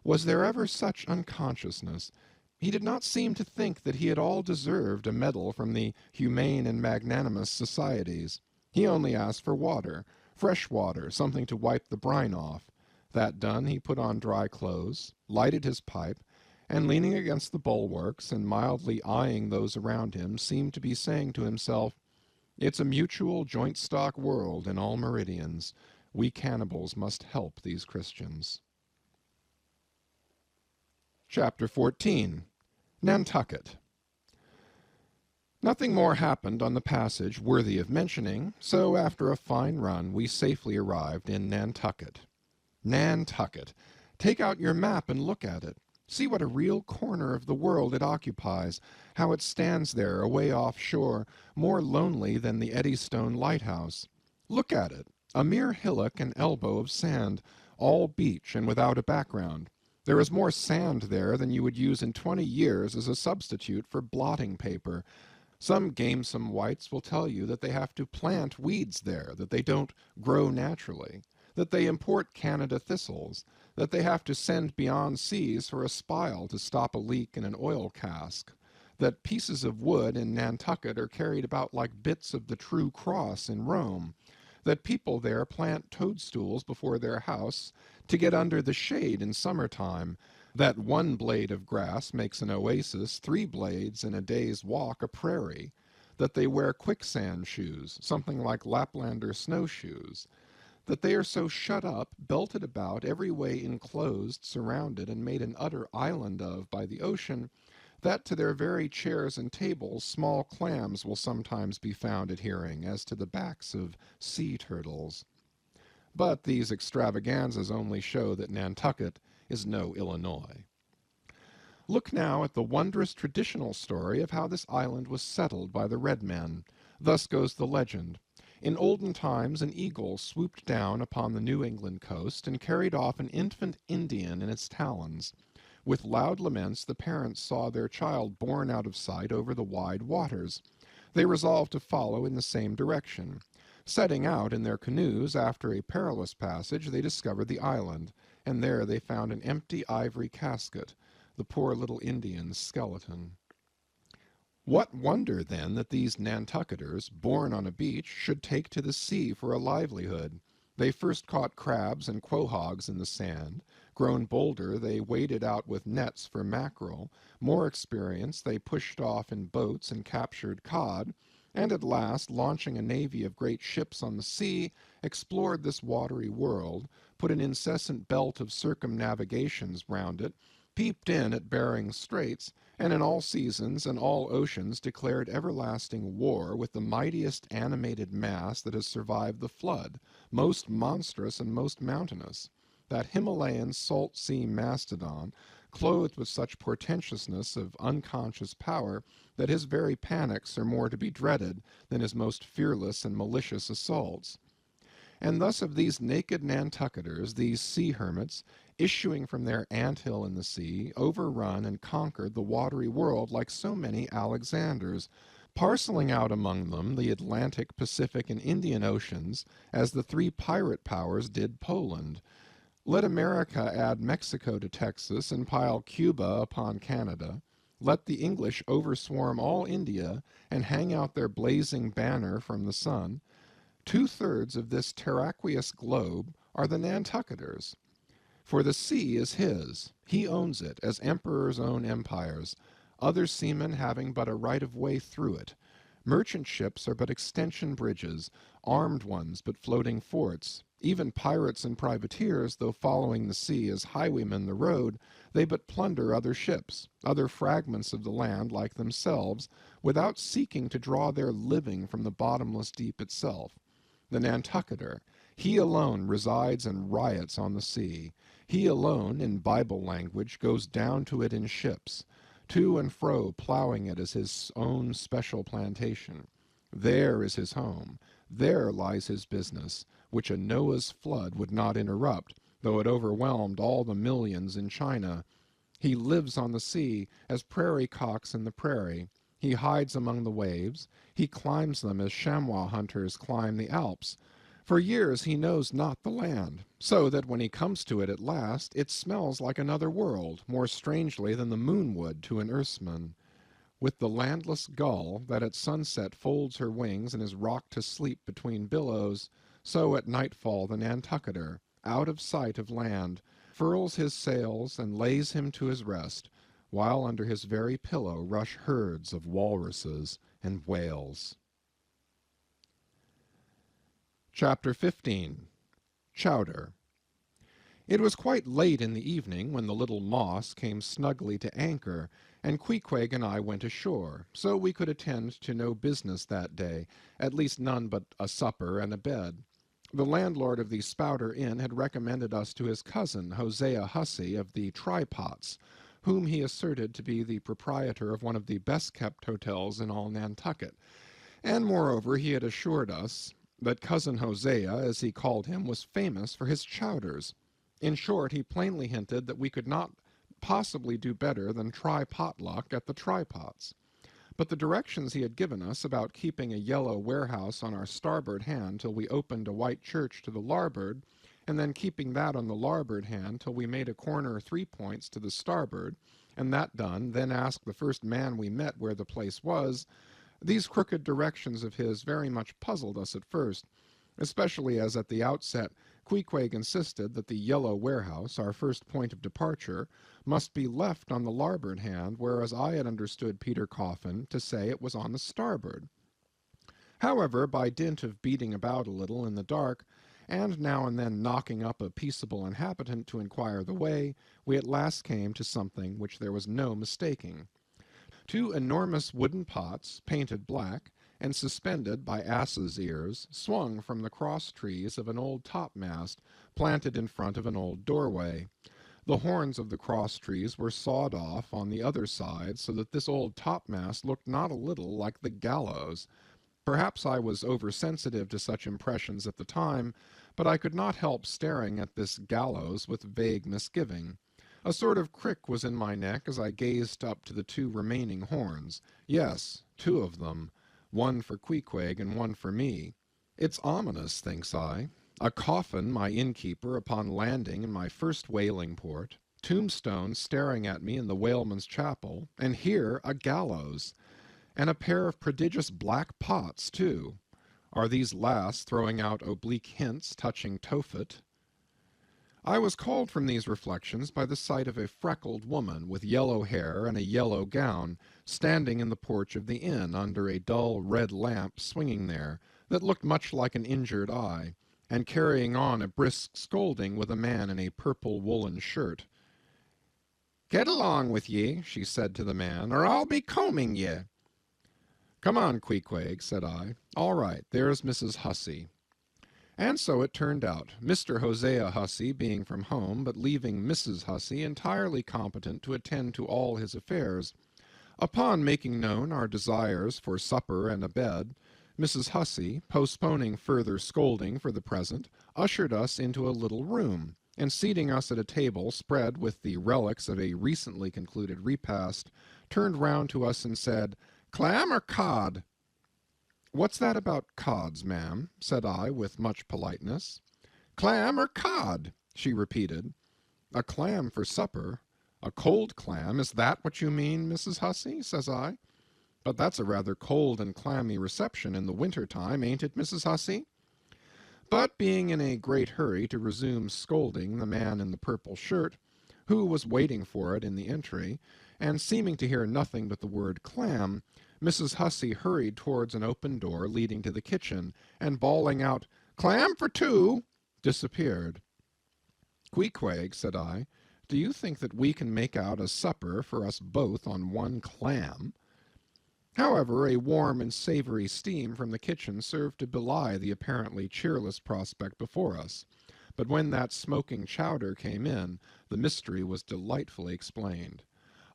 Was there ever such unconsciousness? He did not seem to think that he at all deserved a medal from the humane and magnanimous societies. He only asked for water, fresh water, something to wipe the brine off. That done, he put on dry clothes, lighted his pipe, and leaning against the bulwarks and mildly eyeing those around him, seemed to be saying to himself, "It's a mutual joint-stock world in all meridians. We cannibals must help these Christians. Chapter 14. Nantucket. Nothing more happened on the passage worthy of mentioning, so after a fine run we safely arrived in Nantucket. Nantucket! Take out your map and look at it. See what a real corner of the world it occupies, how it stands there away offshore, more lonely than the Eddystone lighthouse. Look at it, a mere hillock and elbow of sand, all beach and without a background. There is more sand there than you would use in 20 years as a substitute for blotting paper. Some gamesome whites will tell you that they have to plant weeds there, that they don't grow naturally, that they import Canada thistles, that they have to send beyond seas for a spile to stop a leak in an oil cask, that pieces of wood in Nantucket are carried about like bits of the true cross in Rome, that people there plant toadstools before their house to get under the shade in summertime, that one blade of grass makes an oasis, 3 blades in a day's walk a prairie, that they wear quicksand shoes, something like Laplander snowshoes, that they are so shut up, belted about, every way enclosed, surrounded, and made an utter island of by the ocean, that to their very chairs and tables small clams will sometimes be found adhering, as to the backs of sea-turtles. But these extravaganzas only show that Nantucket is no Illinois. Look now at the wondrous traditional story of how this island was settled by the red men. Thus goes the legend. In olden times an eagle swooped down upon the New England coast and carried off an infant Indian in its talons. With loud laments the parents saw their child borne out of sight over the wide waters. They resolved to follow in the same direction. Setting out in their canoes after a perilous passage, they discovered the island, and there they found an empty ivory casket, the poor little Indian's skeleton. What wonder, then, that these Nantucketers, born on a beach, should take to the sea for a livelihood? They first caught crabs and quahogs in the sand. Grown bolder, they waded out with nets for mackerel. More experienced, they pushed off in boats and captured cod, and at last, launching a navy of great ships on the sea, explored this watery world, put an incessant belt of circumnavigations round it, peeped in at Behring's Straits, and in all seasons and all oceans declared everlasting war with the mightiest animated mass that has survived the flood, most monstrous and most mountainous, that Himalayan salt sea mastodon, clothed with such portentousness of unconscious power that his very panics are more to be dreaded than his most fearless and malicious assaults. And thus of these naked Nantucketers, these sea hermits, issuing from their ant-hill in the sea, overrun and conquered the watery world like so many Alexanders, parceling out among them the Atlantic, Pacific, and Indian Oceans, as the 3 pirate powers did Poland. Let America add Mexico to Texas, and pile Cuba upon Canada. Let the English overswarm all India, and hang out their blazing banner from the sun. 2/3 of this terraqueous globe are the Nantucketers. For the sea is his. He owns it, as emperors own empires, other seamen having but a right of way through it. Merchant ships are but extension bridges, armed ones but floating forts. Even pirates and privateers, though following the sea as highwaymen the road, they but plunder other ships, other fragments of the land like themselves, without seeking to draw their living from the bottomless deep itself. The Nantucketer, he alone resides and riots on the sea. He alone, in Bible language, goes down to it in ships, to and fro plowing it as his own special plantation. There is his home. There lies his business, which a Noah's flood would not interrupt, though it overwhelmed all the millions in China. He lives on the sea, as prairie cocks in the prairie. He hides among the waves. He climbs them as chamois hunters climb the Alps. For years he knows not the land, so that when he comes to it at last, it smells like another world, more strangely than the moon would to an Earthsman. With the landless gull, that at sunset folds her wings and is rocked to sleep between billows, so at nightfall the Nantucketer, out of sight of land, furls his sails and lays him to his rest, while under his very pillow rush herds of walruses and whales. Chapter 15. Chowder. It was quite late in the evening when the little Moss came snugly to anchor, and Queequeg and I went ashore, so we could attend to no business that day, at least none but a supper and a bed. The landlord of the Spouter Inn had recommended us to his cousin, Hosea Hussey, of the Trypots, whom he asserted to be the proprietor of one of the best-kept hotels in all Nantucket, and moreover he had assured us that cousin Hosea, as he called him, was famous for his chowders. In short, he plainly hinted that we could not possibly do better than try potluck at the Trypots. But the directions he had given us about keeping a yellow warehouse on our starboard hand till we opened a white church to the larboard, and then keeping that on the larboard hand till we made a corner 3 points to the starboard, and that done, then ask the first man we met where the place was, these crooked directions of his very much puzzled us at first, especially as at the outset Queequeg insisted that the yellow warehouse, our first point of departure, must be left on the larboard hand, whereas I had understood Peter Coffin to say it was on the starboard. However, by dint of beating about a little in the dark, and now and then knocking up a peaceable inhabitant to inquire the way, we at last came to something which there was no mistaking. 2 enormous wooden pots, painted black, and suspended by asses' ears, swung from the cross-trees of an old topmast planted in front of an old doorway. The horns of the cross-trees were sawed off on the other side, so that this old topmast looked not a little like the gallows. Perhaps I was oversensitive to such impressions at the time, but I could not help staring at this gallows with vague misgiving. A sort of crick was in my neck as I gazed up to the 2 remaining horns. Yes, 2 of them, one for Queequeg and one for me. It's ominous, thinks I. A coffin, my innkeeper, upon landing in my first whaling port, tombstones staring at me in the whaleman's chapel, and here a gallows, and a pair of prodigious black pots, too. Are these last throwing out oblique hints touching Tophet? I was called from these reflections by the sight of a freckled woman with yellow hair and a yellow gown, standing in the porch of the inn under a dull red lamp swinging there, that looked much like an injured eye, and carrying on a brisk scolding with a man in a purple woolen shirt. "Get along with ye," she said to the man, "or I'll be combing ye." "Come on, Queequeg," said I. "All right, there's Mrs. Hussey." And so it turned out, Mr. Hosea Hussey being from home, but leaving Mrs. Hussey entirely competent to attend to all his affairs. Upon making known our desires for supper and a bed, Mrs. Hussey, postponing further scolding for the present, ushered us into a little room, and seating us at a table spread with the relics of a recently concluded repast, turned round to us and said, "Clam or cod?" "What's that about cods, ma'am?" said I, with much politeness. "Clam or cod?" she repeated. "A clam for supper? A cold clam? Is that what you mean, Mrs. Hussey?" says I. "But that's a rather cold and clammy reception in the winter time, ain't it, Mrs. Hussey?" But being in a great hurry to resume scolding the man in the purple shirt, who was waiting for it in the entry, and seeming to hear nothing but the word clam, Mrs. Hussey hurried towards an open door leading to the kitchen, and bawling out, "Clam for 2," disappeared. "Queequeg," said I, "do you think that we can make out a supper for us both on 1 clam?" However, a warm and savory steam from the kitchen served to belie the apparently cheerless prospect before us. But when that smoking chowder came in, the mystery was delightfully explained.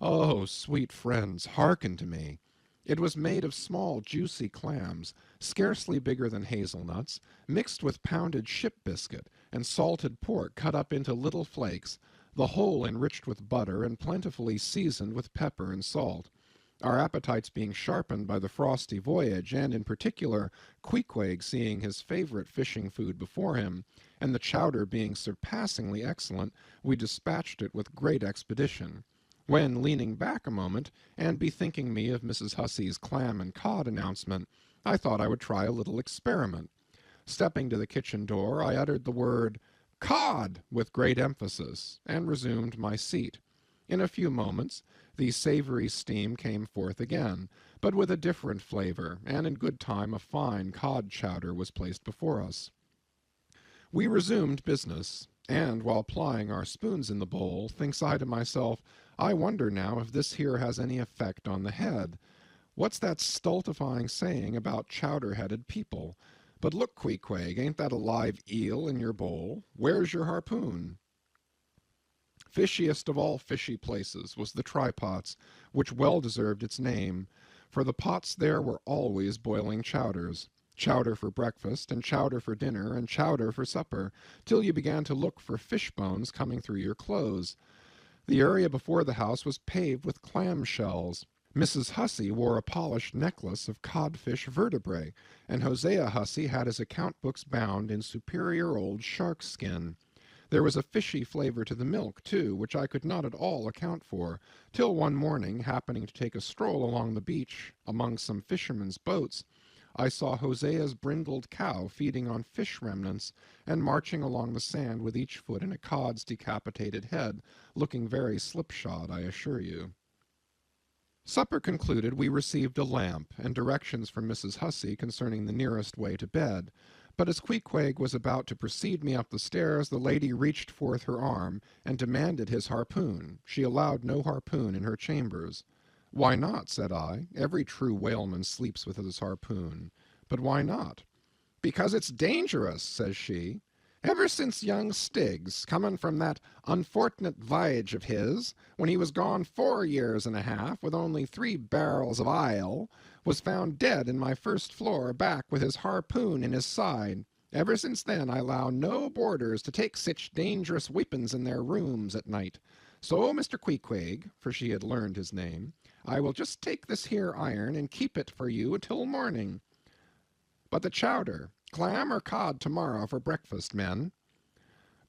Oh, sweet friends, hearken to me. It was made of small, juicy clams, scarcely bigger than hazelnuts, mixed with pounded ship biscuit and salted pork cut up into little flakes, the whole enriched with butter and plentifully seasoned with pepper and salt. Our appetites being sharpened by the frosty voyage, and in particular Queequeg seeing his favorite fishing food before him, and the chowder being surpassingly excellent, we dispatched it with great expedition. When, leaning back a moment, and bethinking me of Mrs. Hussey's clam and cod announcement, I thought I would try a little experiment. Stepping to the kitchen door, I uttered the word "cod" with great emphasis, and resumed my seat. In a few moments, the savory steam came forth again, but with a different flavor, and in good time a fine cod chowder was placed before us. We resumed business, and while plying our spoons in the bowl, thinks I to myself, I wonder now if this here has any effect on the head. What's that stultifying saying about chowder-headed people? But look, Queequeg, ain't that a live eel in your bowl? Where's your harpoon? Fishiest of all fishy places was the trypots, which well deserved its name, for the pots there were always boiling chowders. Chowder for breakfast, and chowder for dinner, and chowder for supper, till you began to look for fish bones coming through your clothes. The area before the house was paved with clam shells. Mrs. Hussey wore a polished necklace of codfish vertebrae, and Hosea Hussey had his account books bound in superior old shark skin. There was a fishy flavor to the milk, too, which I could not at all account for, till one morning, happening to take a stroll along the beach among some fishermen's boats, I saw Hosea's brindled cow feeding on fish remnants, and marching along the sand with each foot in a cod's decapitated head, looking very slipshod, I assure you. Supper concluded, we received a lamp, and directions from Mrs. Hussey concerning the nearest way to bed. But as Queequeg was about to precede me up the stairs, the lady reached forth her arm, and demanded his harpoon. She allowed no harpoon in her chambers. Why not? Said I. Every true whaleman sleeps with his harpoon. But why not? Because it's dangerous, says she. Ever since young Stiggs, comin' from that unfortunate v'y'ge of his, when he was gone 4 years and a half, with only 3 barrels of ile, was found dead in my first floor back with his harpoon in his side. Ever since then I allow no boarders to take sich dangerous weapons in their rooms at night. So, Mr. Queequeg, for she had learned his name, I will just take this here iron and keep it for you till morning. But the chowder, clam or cod tomorrow for breakfast, men?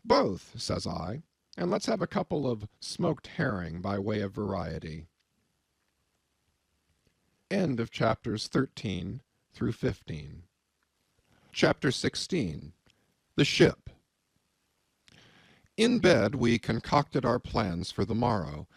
Both, says I, and let's have a couple of smoked herring by way of variety. End of chapters 13 through 15. Chapter 16. The Ship. In bed we concocted our plans for the morrow,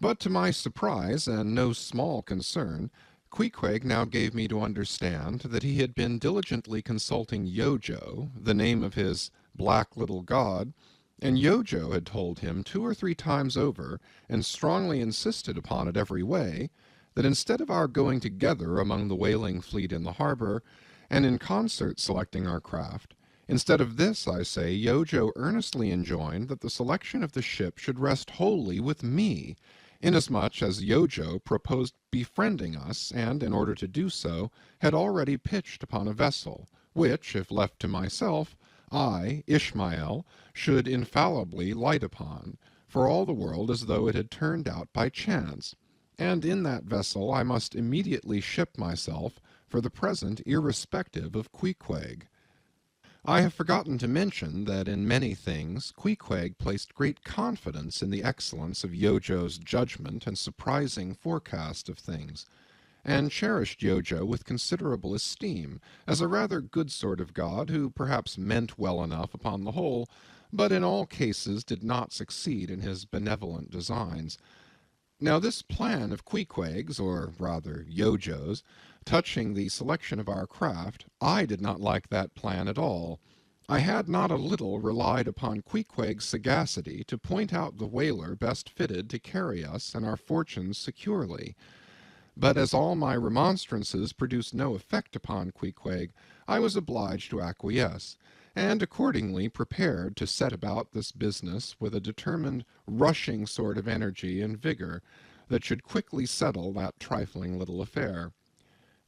but to my surprise and no small concern, Queequeg now gave me to understand that he had been diligently consulting Yojo, the name of his black little god, and Yojo had told him 2 or 3 times over, and strongly insisted upon it every way, that instead of our going together among the whaling fleet in the harbor, and in concert selecting our craft, instead of this, I say, Yojo earnestly enjoined that the selection of the ship should rest wholly with me, inasmuch as Yojo proposed befriending us, and, in order to do so, had already pitched upon a vessel, which, if left to myself, I, Ishmael, should infallibly light upon, for all the world as though it had turned out by chance, and in that vessel I must immediately ship myself, for the present irrespective of Queequeg. I have forgotten to mention that in many things Queequeg placed great confidence in the excellence of Yojo's judgment and surprising forecast of things, and cherished Yojo with considerable esteem, as a rather good sort of god, who perhaps meant well enough upon the whole, but in all cases did not succeed in his benevolent designs. Now this plan of Queequeg's, or rather Yojo's, touching the selection of our craft, I did not like that plan at all. I had not a little relied upon Queequeg's sagacity to point out the whaler best fitted to carry us and our fortunes securely. But as all my remonstrances produced no effect upon Queequeg, I was obliged to acquiesce, and accordingly prepared to set about this business with a determined, rushing sort of energy and vigor that should quickly settle that trifling little affair.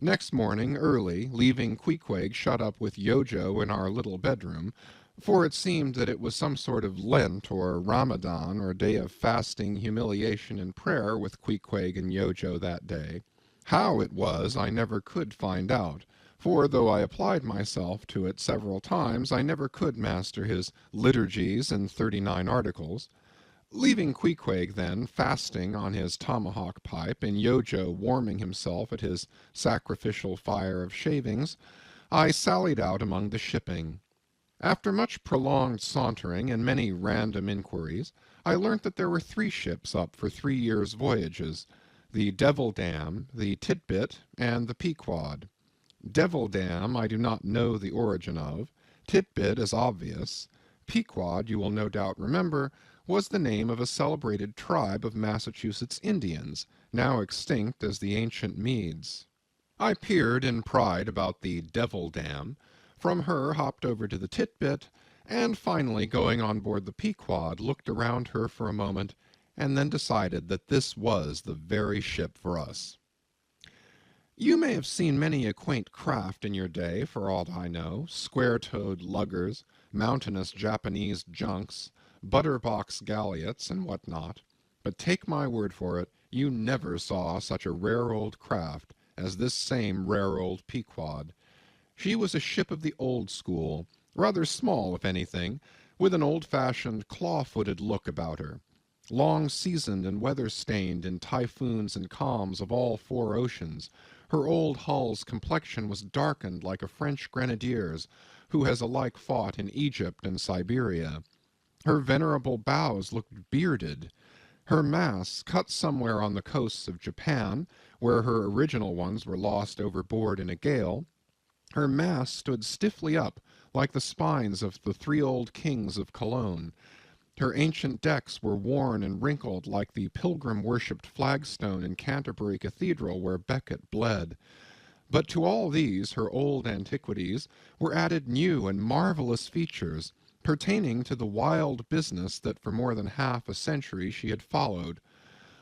Next morning, early, leaving Queequeg shut up with Yojo in our little bedroom, for it seemed that it was some sort of Lent or Ramadan or day of fasting, humiliation, and prayer with Queequeg and Yojo that day. How it was I never could find out, for though I applied myself to it several times, I never could master his liturgies and 39 articles. Leaving Queequeg, then, fasting on his tomahawk pipe, and Yojo warming himself at his sacrificial fire of shavings, I sallied out among the shipping. After much prolonged sauntering and many random inquiries, I learnt that there were 3 ships up for 3 years' voyages, the Devil Dam, the Titbit, and the Pequod. Devil Dam I do not know the origin of. Titbit is obvious. Pequod, you will no doubt remember, was the name of a celebrated tribe of Massachusetts Indians, now extinct as the ancient Medes. I peered in pride about the Devil Dam, from her hopped over to the Titbit, and finally going on board the Pequod looked around her for a moment and then decided that this was the very ship for us. You may have seen many a quaint craft in your day, for aught I know, square-toed luggers, mountainous Japanese junks, butterbox galliots, and what not, but take my word for it, you never saw such a rare old craft as this same rare old Pequod. She was a ship of the old school, rather small, if anything, with an old-fashioned, claw-footed look about her. Long seasoned and weather-stained in typhoons and calms of all four oceans, her old hull's complexion was darkened like a French grenadier's, who has alike fought in Egypt and Siberia. Her venerable bows looked bearded. Her masts, cut somewhere on the coasts of Japan, where her original ones were lost overboard in a gale, her masts stood stiffly up, like the spines of the three old kings of Cologne. Her ancient decks were worn and wrinkled like the pilgrim-worshipped flagstone in Canterbury Cathedral where Becket bled. But to all these, her old antiquities, were added new and marvelous features, pertaining to the wild business that for more than half a century she had followed.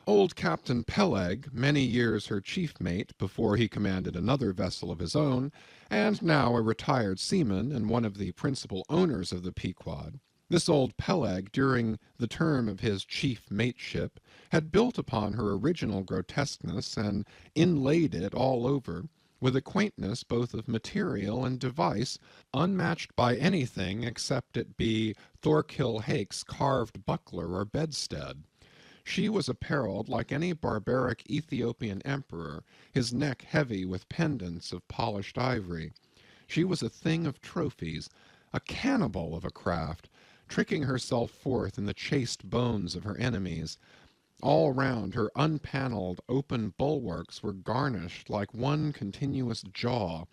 Old Captain Peleg, many years her chief mate before he commanded another vessel of his own, and now a retired seaman and one of the principal owners of the Pequod, this old Peleg, during the term of his chief mateship, had built upon her original grotesqueness and inlaid it all over, with a quaintness both of material and device unmatched by anything except it be Thorkill Hake's carved buckler or bedstead. She was apparelled like any barbaric Ethiopian emperor, his neck heavy with pendants of polished ivory. She was a thing of trophies, a cannibal of a craft, tricking herself forth in the chased bones of her enemies. All round her unpanelled, open bulwarks were garnished like one continuous jaw,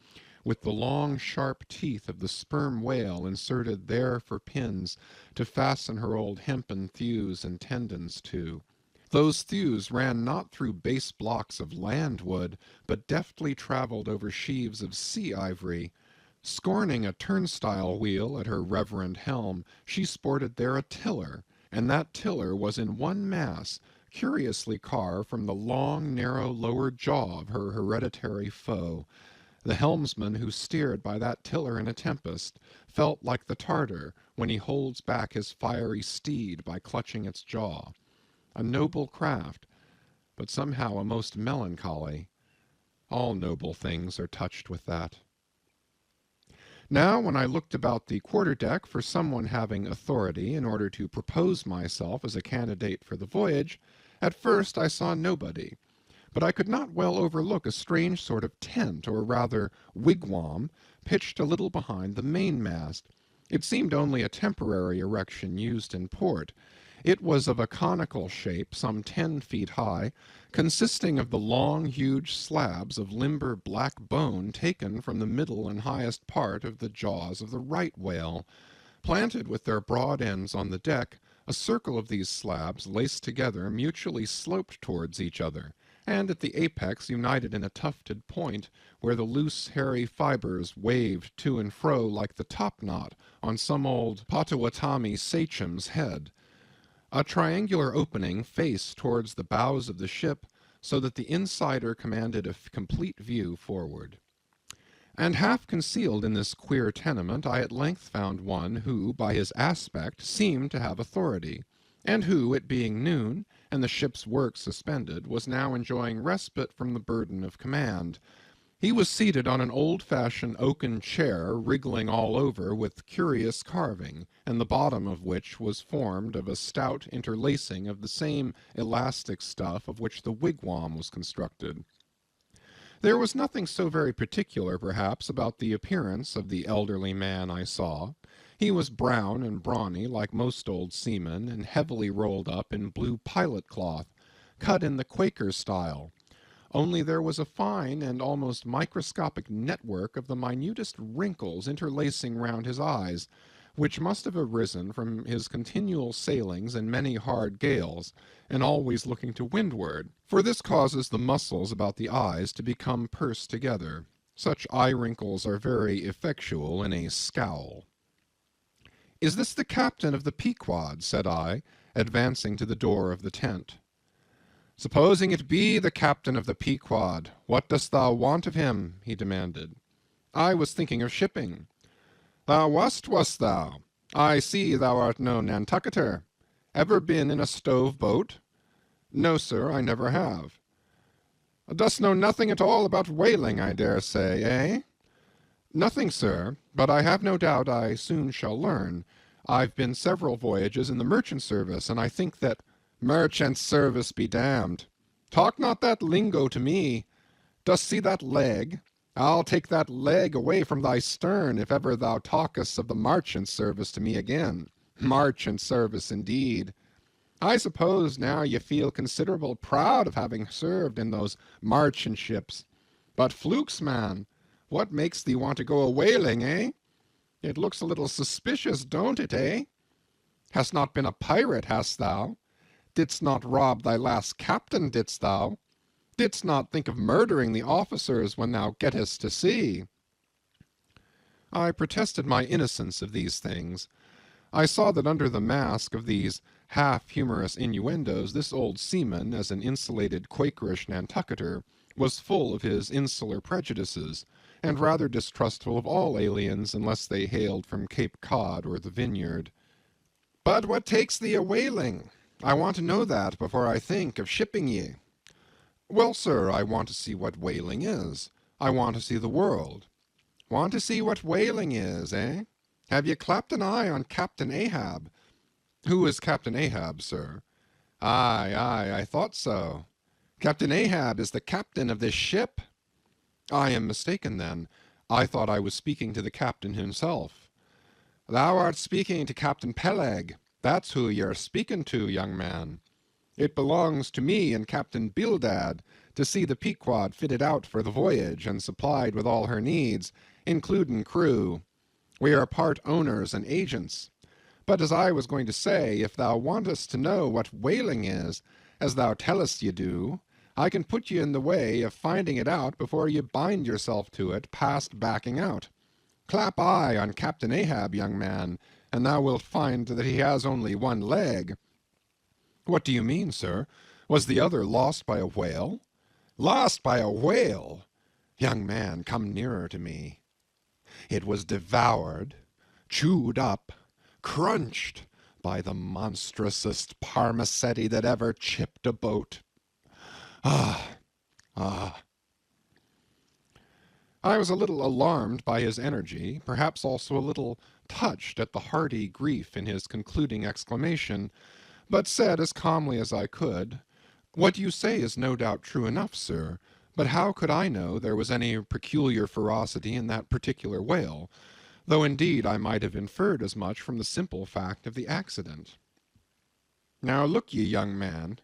with the long, sharp teeth of the sperm whale inserted there for pins to fasten her old hempen thews and tendons to. Those thews ran not through base blocks of land wood, but deftly travelled over sheaves of sea ivory. Scorning a turnstile wheel at her reverend helm, she sported there a tiller, and that tiller was in one mass, curiously carved from the long, narrow lower jaw of her hereditary foe. The helmsman who steered by that tiller in a tempest felt like the Tartar when he holds back his fiery steed by clutching its jaw. A noble craft, but somehow a most melancholy. All noble things are touched with that. Now, when I looked about the quarter-deck for someone having authority in order to propose myself as a candidate for the voyage, at first I saw nobody, but I could not well overlook a strange sort of tent, or rather wigwam, pitched a little behind the mainmast. It seemed only a temporary erection used in port. It was of a conical shape, some 10 feet high, consisting of the long, huge slabs of limber black bone taken from the middle and highest part of the jaws of the right whale. Planted with their broad ends on the deck, a circle of these slabs, laced together, mutually sloped towards each other, and at the apex united in a tufted point, where the loose, hairy fibers waved to and fro like the top-knot on some old Potawatomi sachem's head. A triangular opening faced towards the bows of the ship, so that the insider commanded a complete view forward. And half concealed in this queer tenement I at length found one who, by his aspect, seemed to have authority, and who, it being noon, and the ship's work suspended, was now enjoying respite from the burden of command. He was seated on an old-fashioned oaken chair, wriggling all over with curious carving, and the bottom of which was formed of a stout interlacing of the same elastic stuff of which the wigwam was constructed. There was nothing so very particular, perhaps, about the appearance of the elderly man I saw. He was brown and brawny, like most old seamen, and heavily rolled up in blue pilot cloth, cut in the Quaker style. only there was a fine and almost microscopic network of the minutest wrinkles interlacing round his eyes, which must have arisen from his continual sailings in many hard gales, and always looking to windward, for this causes the muscles about the eyes to become pursed together. Such eye wrinkles are very effectual in a scowl. "Is this the captain of the Pequod?" said I, advancing to the door of the tent. "Supposing it be the captain of the Pequod, what dost thou want of him?" he demanded. "I was thinking of shipping." "Thou wast thou? I see thou art no Nantucketer. Ever been in a stove boat?" "No, sir, I never have." "Dost know nothing at all about whaling, I dare say, eh?" "Nothing, sir, but I have no doubt I soon shall learn. I've been several voyages in the merchant service, and I think that—" "Merchant service be damned! Talk not that lingo to me. Dost see that leg? I'll take that leg away from thy stern if ever thou talkest of the marchant service to me again. Marchant service, indeed! I suppose now ye feel considerable proud of having served in those marchant ships. But flukes, man, what makes thee want to go a-whaling, eh? It looks a little suspicious, don't it, eh? Hast not been a pirate, hast thou? Didst not rob thy last captain, didst thou? Didst not think of murdering the officers when thou gettest to sea?" I protested my innocence of these things. I saw that under the mask of these half-humorous innuendos this old seaman, as an insulated Quakerish Nantucketer, was full of his insular prejudices, and rather distrustful of all aliens unless they hailed from Cape Cod or the Vineyard. "But what takes thee a-whaling? I want to know that before I think of shipping ye." "Well, sir, I want to see what whaling is. I want to see the world." "Want to see what whaling is, eh? Have ye clapped an eye on Captain Ahab?" "Who is Captain Ahab, sir?" "Aye, aye, I thought so. Captain Ahab is the captain of this ship." "I am mistaken, then. I thought I was speaking to the captain himself." "Thou art speaking to Captain Peleg. That's who you're speaking to, young man. It belongs to me and Captain Bildad to see the Pequod fitted out for the voyage and supplied with all her needs, including crew. We are part owners and agents. But as I was going to say, if thou wantest to know what whaling is, as thou tellest ye do, I can put you in the way of finding it out before you bind yourself to it past backing out. Clap eye on Captain Ahab, young man, and thou wilt find that he has only one leg." "What do you mean, sir? Was the other lost by a whale?" "Lost by a whale? Young man, come nearer to me. It was devoured, chewed up, crunched by the monstrousest parmacetti that ever chipped a boat. Ah, ah." I was a little alarmed by his energy, perhaps also a little touched at the hearty grief in his concluding exclamation, but said as calmly as I could, "What you say is no doubt true enough, sir, but how could I know there was any peculiar ferocity in that particular whale, though indeed I might have inferred as much from the simple fact of the accident." "Now look ye, young man,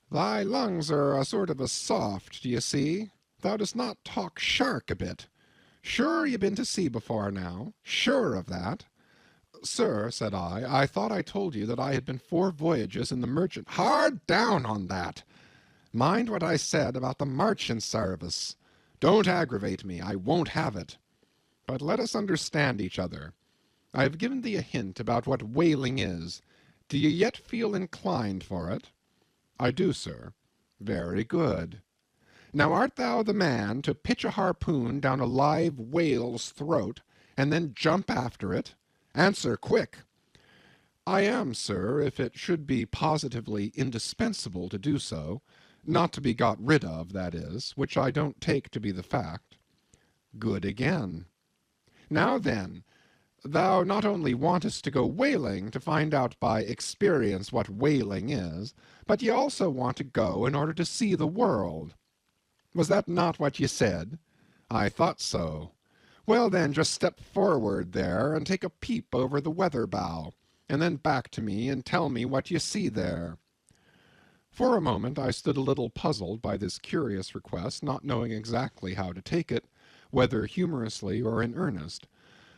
thy lungs are a sort of a soft, d'ye see? Thou dost not talk shark a bit. Sure ye been to sea before now? Sure of that?" "Sir," said I thought I told you that I had been 4 voyages in the merchant—" "Hard down on that! Mind what I said about the marchant sarvice. Don't aggravate me. I won't have it. But let us understand each other. I have given thee a hint about what whaling is. Do ye yet feel inclined for it?" "I do, sir." "Very good. Now art thou the man to pitch a harpoon down a live whale's throat, and then jump after it? Answer quick." "I am, sir, if it should be positively indispensable to do so, not to be got rid of, that is, which I don't take to be the fact." "Good again. Now then, thou not only wantest to go whaling to find out by experience what whaling is, but ye also want to go in order to see the world. Was that not what ye said? I thought so. Well then, just step forward there and take a peep over the weather bow, and then back to me and tell me what ye see there." For a moment I stood a little puzzled by this curious request, not knowing exactly how to take it, whether humorously or in earnest.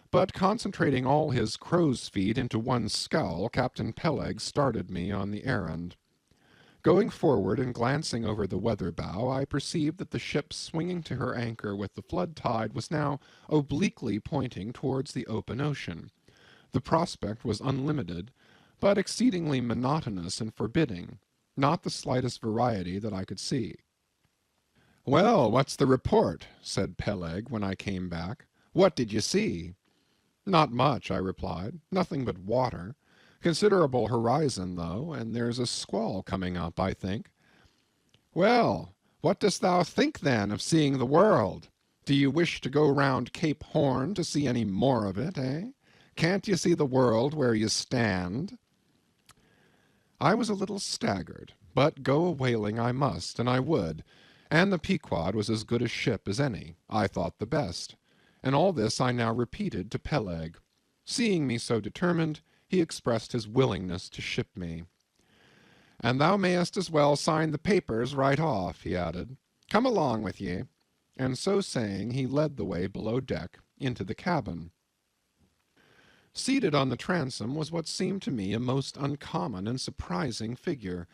But concentrating all his crow's feet into one scowl, Captain Peleg started me on the errand. Going forward and glancing over the weather bow, I perceived that the ship swinging to her anchor with the flood tide was now obliquely pointing towards the open ocean. The prospect was unlimited, but exceedingly monotonous and forbidding, not the slightest variety that I could see. "Well, what's the report?" said Peleg when I came back. "What did you see?" "Not much," I replied. "Nothing but water. Considerable horizon, though, and there's a squall coming up, I think." "Well, what dost thou think, then, of seeing the world? Do you wish to go round Cape Horn to see any more of it, eh? Can't you see the world where you stand?" I was a little staggered, but go a-whaling I must, and I would, and the Pequod was as good a ship as any, I thought the best, and all this I now repeated to Peleg. Seeing me so determined, he expressed his willingness to ship me. "And thou mayest as well sign the papers right off," he added. "Come along with ye." And so saying, he led the way below deck into the cabin. Seated on the transom was what seemed to me a most uncommon and surprising figure.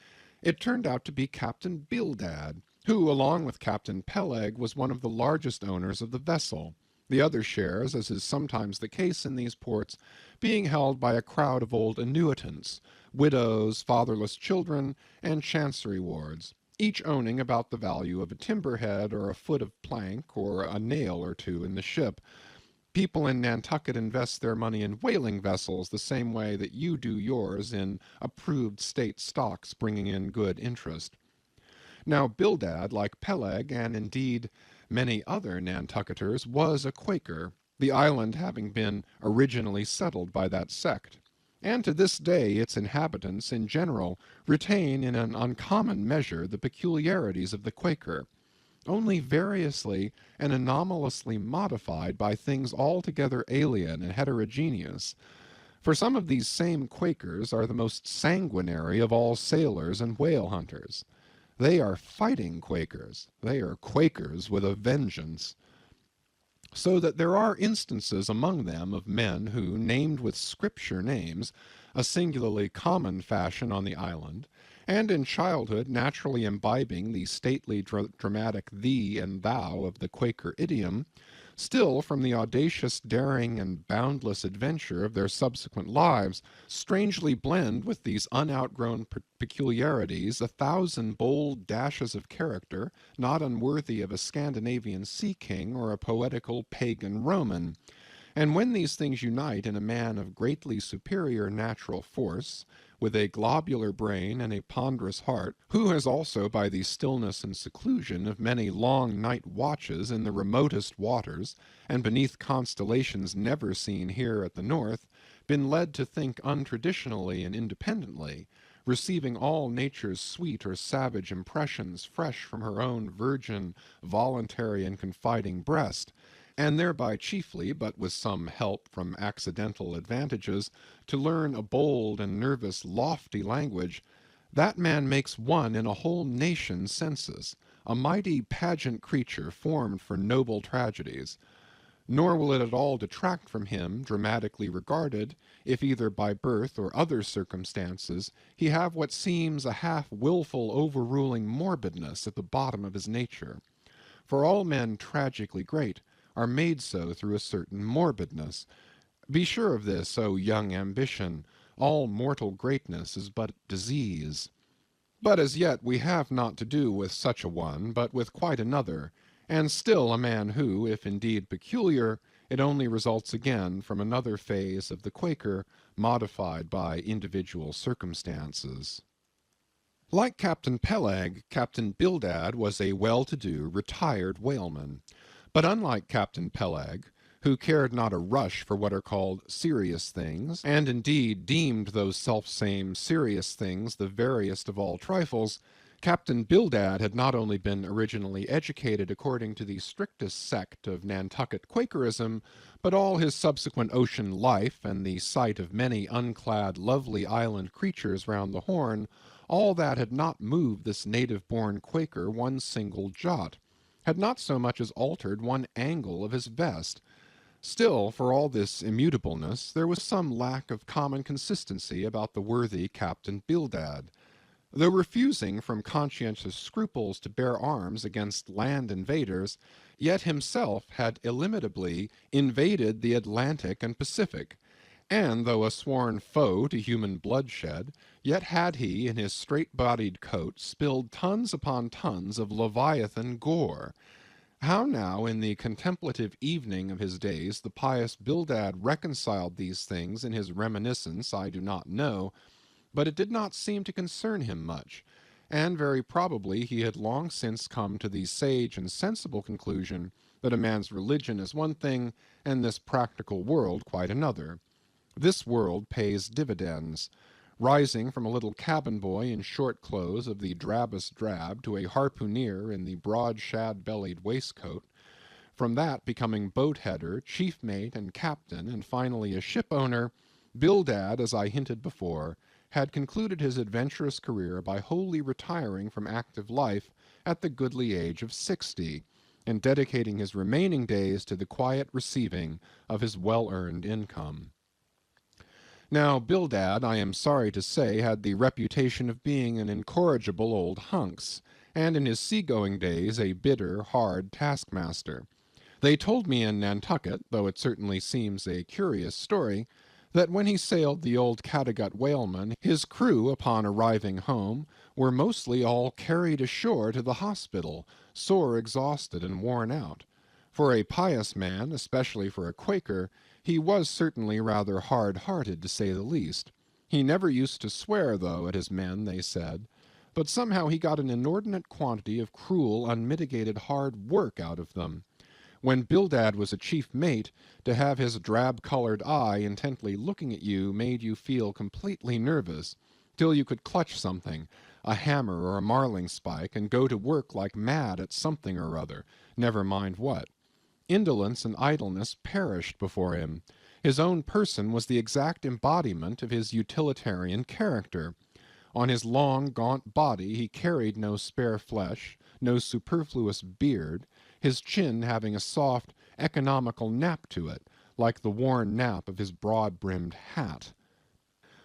It turned out to be Captain Bildad, who, along with Captain Peleg, was one of the largest owners of the vessel, the other shares, as is sometimes the case in these ports, being held by a crowd of old annuitants, widows, fatherless children, and chancery wards, each owning about the value of a timber-head or a foot of plank or a nail or two in the ship. People in Nantucket invest their money in whaling vessels the same way that you do yours in approved state stocks bringing in good interest. Now Bildad, like Peleg, and indeed many other Nantucketers, was a Quaker, the island having been originally settled by that sect, and to this day its inhabitants in general retain in an uncommon measure the peculiarities of the Quaker, only variously and anomalously modified by things altogether alien and heterogeneous. For some of these same Quakers are the most sanguinary of all sailors and whale hunters. They are fighting Quakers. They are Quakers with a vengeance. So that there are instances among them of men who, named with Scripture names, a singularly common fashion on the island, and in childhood naturally imbibing the stately dramatic thee and thou of the Quaker idiom, still from the audacious daring and boundless adventure of their subsequent lives, strangely blend with these unoutgrown peculiarities 1,000 bold dashes of character not unworthy of a Scandinavian sea king or a poetical pagan Roman. And when these things unite in a man of greatly superior natural force, with a globular brain and a ponderous heart, who has also, by the stillness and seclusion of many long night watches in the remotest waters, and beneath constellations never seen here at the north, been led to think untraditionally and independently, receiving all nature's sweet or savage impressions fresh from her own virgin, voluntary, and confiding breast, and thereby chiefly, but with some help from accidental advantages, to learn a bold and nervous lofty language, that man makes one in a whole nation's senses, a mighty pageant creature formed for noble tragedies. Nor will it at all detract from him, dramatically regarded, if either by birth or other circumstances he have what seems a half-wilful overruling morbidness at the bottom of his nature. For all men tragically great are made so through a certain morbidness. Be sure of this, O young ambition, all mortal greatness is but disease. But as yet we have not to do with such a one, but with quite another, and still a man who, if indeed peculiar, it only results again from another phase of the Quaker, modified by individual circumstances. Like Captain Peleg, Captain Bildad was a well-to-do, retired whaleman. But unlike Captain Peleg, who cared not a rush for what are called serious things, and indeed deemed those selfsame serious things the veriest of all trifles, Captain Bildad had not only been originally educated according to the strictest sect of Nantucket Quakerism, but all his subsequent ocean life and the sight of many unclad lovely island creatures round the Horn, all that had not moved this native-born Quaker one single jot, had not so much as altered one angle of his vest. Still, for all this immutableness, there was some lack of common consistency about the worthy Captain Bildad. Though refusing from conscientious scruples to bear arms against land invaders, yet himself had illimitably invaded the Atlantic and Pacific, and though a sworn foe to human bloodshed, yet had he, in his straight-bodied coat, spilled tons upon tons of Leviathan gore. How now, in the contemplative evening of his days, the pious Bildad reconciled these things in his reminiscence, I do not know, but it did not seem to concern him much, and very probably he had long since come to the sage and sensible conclusion that a man's religion is one thing, and this practical world quite another. This world pays dividends. Rising from a little cabin boy in short clothes of the drabbest drab to a harpooneer in the broad shad-bellied waistcoat, from that becoming boat-header, chief mate, and captain, and finally a ship-owner, Bildad, as I hinted before, had concluded his adventurous career by wholly retiring from active life at the goodly age of 60, and dedicating his remaining days to the quiet receiving of his well-earned income. Now, Bildad, I am sorry to say, had the reputation of being an incorrigible old hunks, and in his sea-going days a bitter, hard taskmaster. They told me in Nantucket, though it certainly seems a curious story, that when he sailed the old Cattegut whaleman, his crew, upon arriving home, were mostly all carried ashore to the hospital, sore exhausted and worn out. For a pious man, especially for a Quaker, he was certainly rather hard-hearted, to say the least. He never used to swear, though, at his men, they said, but somehow he got an inordinate quantity of cruel, unmitigated hard work out of them. When Bildad was a chief mate, to have his drab-colored eye intently looking at you made you feel completely nervous, till you could clutch something, a hammer or a marling-spike, and go to work like mad at something or other, never mind what. Indolence and idleness perished before him. His own person was the exact embodiment of his utilitarian character. On his long, gaunt body he carried no spare flesh, no superfluous beard, his chin having a soft, economical nap to it, like the worn nap of his broad-brimmed hat.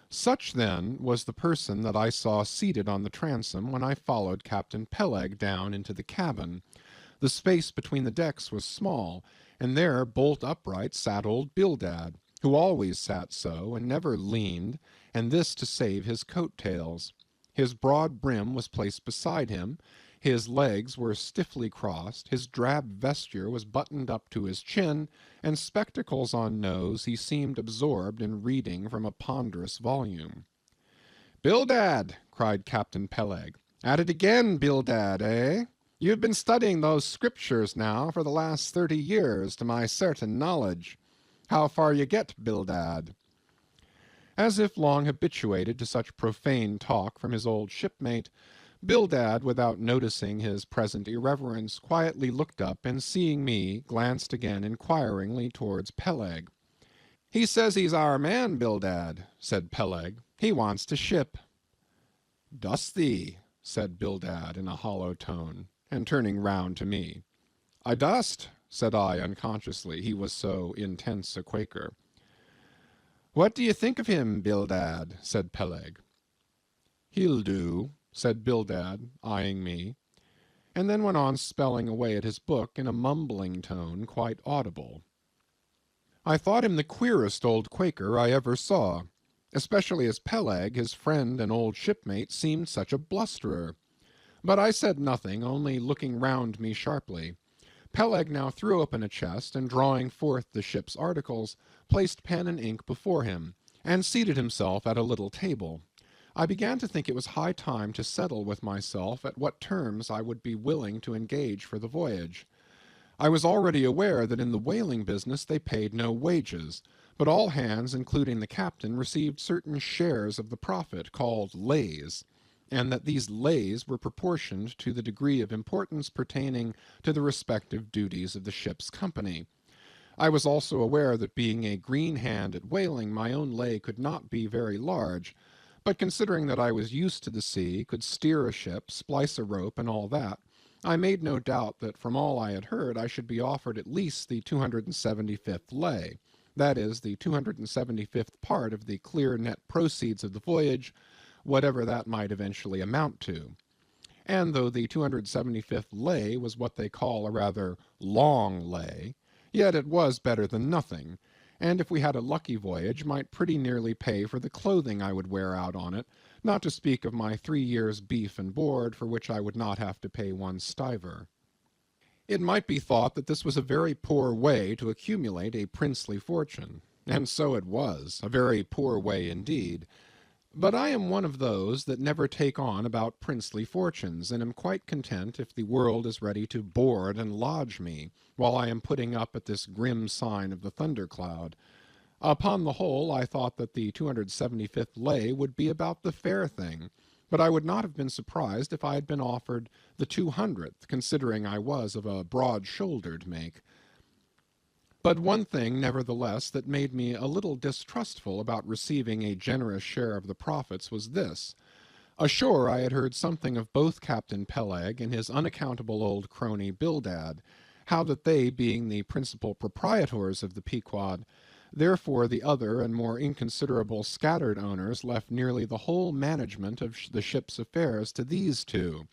Such, then, was the person that I saw seated on the transom when I followed Captain Peleg down into the cabin. The space between the decks was small, and there, bolt upright, sat old Bildad, who always sat so, and never leaned, and this to save his coat-tails. His broad brim was placed beside him, his legs were stiffly crossed, his drab vesture was buttoned up to his chin, and spectacles on nose, he seemed absorbed in reading from a ponderous volume. "Bildad!" cried Captain Peleg. "At it again, Bildad, eh? You've been studying those scriptures now for the last 30 years, to my certain knowledge. How far you get, Bildad?" As if long habituated to such profane talk from his old shipmate, Bildad, without noticing his present irreverence, quietly looked up, and seeing me, glanced again inquiringly towards Peleg. "He says he's our man, Bildad," said Peleg. "He wants to ship." "Dost thee?" said Bildad in a hollow tone, and turning round to me. "I dost," said I unconsciously, he was so intense a Quaker. "What do you think of him, Bildad?" said Peleg. "He'll do," said Bildad, eyeing me, and then went on spelling away at his book in a mumbling tone quite audible. I thought him the queerest old Quaker I ever saw, especially as Peleg, his friend and old shipmate, seemed such a blusterer. But I said nothing, only looking round me sharply. Peleg now threw open a chest, and drawing forth the ship's articles, placed pen and ink before him, and seated himself at a little table. I began to think it was high time to settle with myself at what terms I would be willing to engage for the voyage. I was already aware that in the whaling business they paid no wages, but all hands, including the captain, received certain shares of the profit, called lays, and that these lays were proportioned to the degree of importance pertaining to the respective duties of the ship's company. I was also aware that being a green hand at whaling, my own lay could not be very large, But considering that I was used to the sea, could steer a ship, splice a rope, and all that, I made no doubt that from all I had heard I should be offered at least the 275th lay, that is, the 275th part of the clear net proceeds of the voyage, whatever that might eventually amount to. And though the 275th lay was what they call a rather long lay, yet it was better than nothing, and if we had a lucky voyage, might pretty nearly pay for the clothing I would wear out on it, not to speak of my 3 years' beef and board, for which I would not have to pay 1 stiver. It might be thought that this was a very poor way to accumulate a princely fortune, and so it was, a very poor way indeed. But I am one of those that never take on about princely fortunes, and am quite content if the world is ready to board and lodge me, while I am putting up at this grim sign of the thundercloud. Upon the whole, I thought that the 275th lay would be about the fair thing, but I would not have been surprised if I had been offered the 200th, considering I was of a broad-shouldered make. But one thing, nevertheless, that made me a little distrustful about receiving a generous share of the profits was this. Ashore I had heard something of both Captain Peleg and his unaccountable old crony Bildad, how that they, being the principal proprietors of the Pequod, therefore the other and more inconsiderable scattered owners left nearly the whole management of the ship's affairs to these two,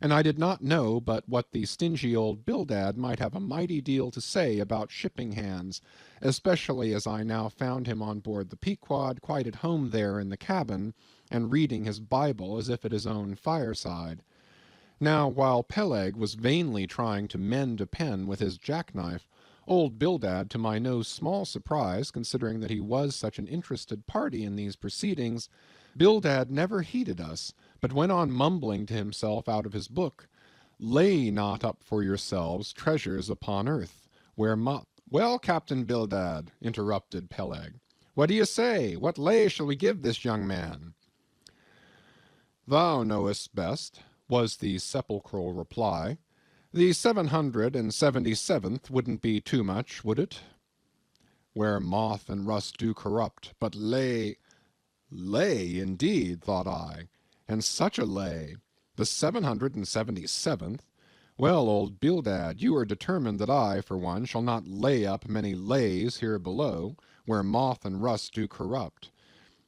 and I did not know but what the stingy old Bildad might have a mighty deal to say about shipping hands, especially as I now found him on board the Pequod, quite at home there in the cabin, and reading his Bible as if at his own fireside. Now, while Peleg was vainly trying to mend a pen with his jackknife, old Bildad, to my no small surprise, considering that he was such an interested party in these proceedings, Bildad never heeded us, but went on mumbling to himself out of his book, "Lay not up for yourselves treasures upon earth, where moth—" "Well, Captain Bildad," interrupted Peleg, "what do you say? What lay shall we give this young man?" "Thou knowest best," was the sepulchral reply. "The 777th wouldn't be too much, would it? Where moth and rust do corrupt, but lay—" Lay, indeed, thought I, and such a lay! The 777th! Well, old Bildad, you are determined that I, for one, shall not lay up many lays here below, where moth and rust do corrupt.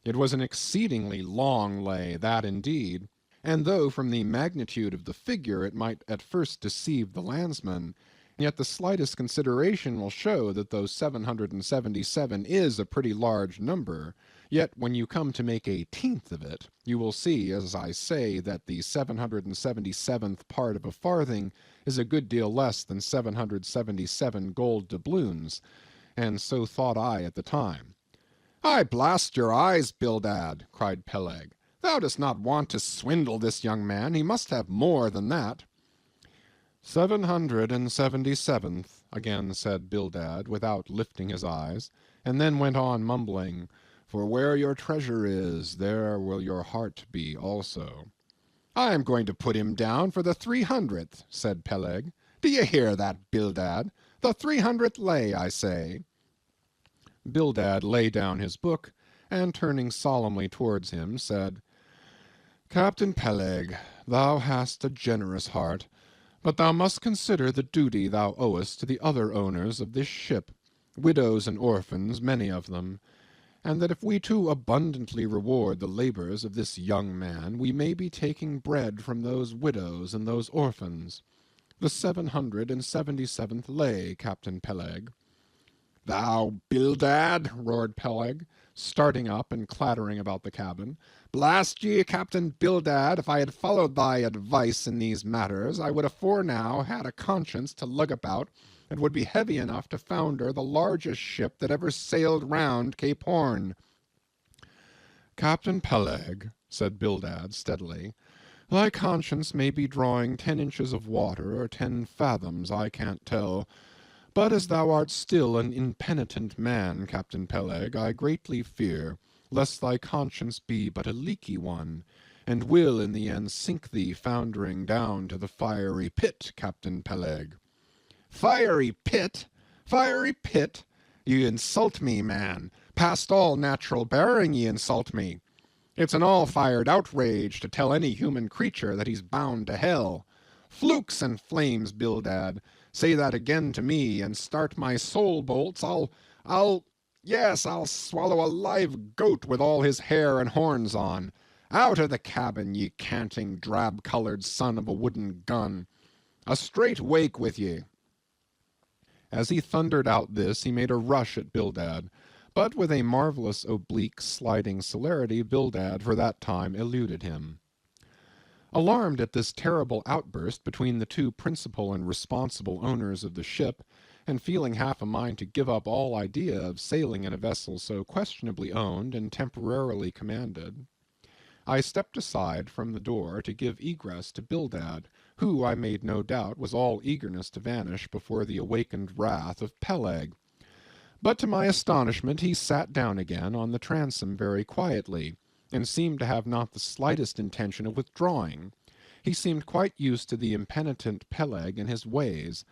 It was an exceedingly long lay, that indeed, and though from the magnitude of the figure it might at first deceive the landsman, yet the slightest consideration will show that though 777 is a pretty large number, yet when you come to make a tenth of it, you will see, as I say, that the 777th part of a farthing is a good deal less than 777 gold doubloons, and so thought I at the time. "I blast your eyes, Bildad," cried Peleg. "Thou dost not want to swindle this young man. He must have more than that." 777th, again said Bildad, without lifting his eyes, and then went on mumbling, "For where your treasure is, there will your heart be also." "I am going to put him down for the 300th, said Peleg. "Do you hear that, Bildad? The 300th lay, I say." Bildad laid down his book, and turning solemnly towards him, said, "Captain Peleg, thou hast a generous heart, but thou must consider the duty thou owest to the other owners of this ship, widows and orphans, many of them, and that if we too abundantly reward the labors of this young man, we may be taking bread from those widows and those orphans. The 777th lay, Captain Peleg." "Thou Bildad!" roared Peleg, starting up and clattering about the cabin. "Blast ye, Captain Bildad, if I had followed thy advice in these matters, I would afore now had a conscience to lug about that would be heavy enough to founder the largest ship that ever sailed round Cape Horn." "Captain Peleg," said Bildad steadily, "thy conscience may be drawing 10 inches of water or 10 fathoms, I can't tell. But as thou art still an impenitent man, Captain Peleg, I greatly fear lest thy conscience be but a leaky one, and will in the end sink thee foundering down to the fiery pit, Captain Peleg." "Fiery pit? Fiery pit? Ye insult me, man. Past all natural bearing ye insult me. It's an all-fired outrage to tell any human creature that he's bound to hell. Flukes and flames, Bildad. Say that again to me, and start my soul bolts. Yes, I'll swallow a live goat with all his hair and horns on. Out of the cabin, ye canting, drab-colored son of a wooden gun. A straight wake with ye. As he thundered out this, he made a rush at Bildad, but with a marvelous oblique sliding celerity, Bildad for that time eluded him. Alarmed at this terrible outburst between the two principal and responsible owners of the ship, and feeling half a mind to give up all idea of sailing in a vessel so questionably owned and temporarily commanded, I stepped aside from the door to give egress to Bildad, who, I made no doubt, was all eagerness to vanish before the awakened wrath of Peleg. But to my astonishment he sat down again on the transom very quietly, and seemed to have not the slightest intention of withdrawing. He seemed quite used to the impenitent Peleg and his ways.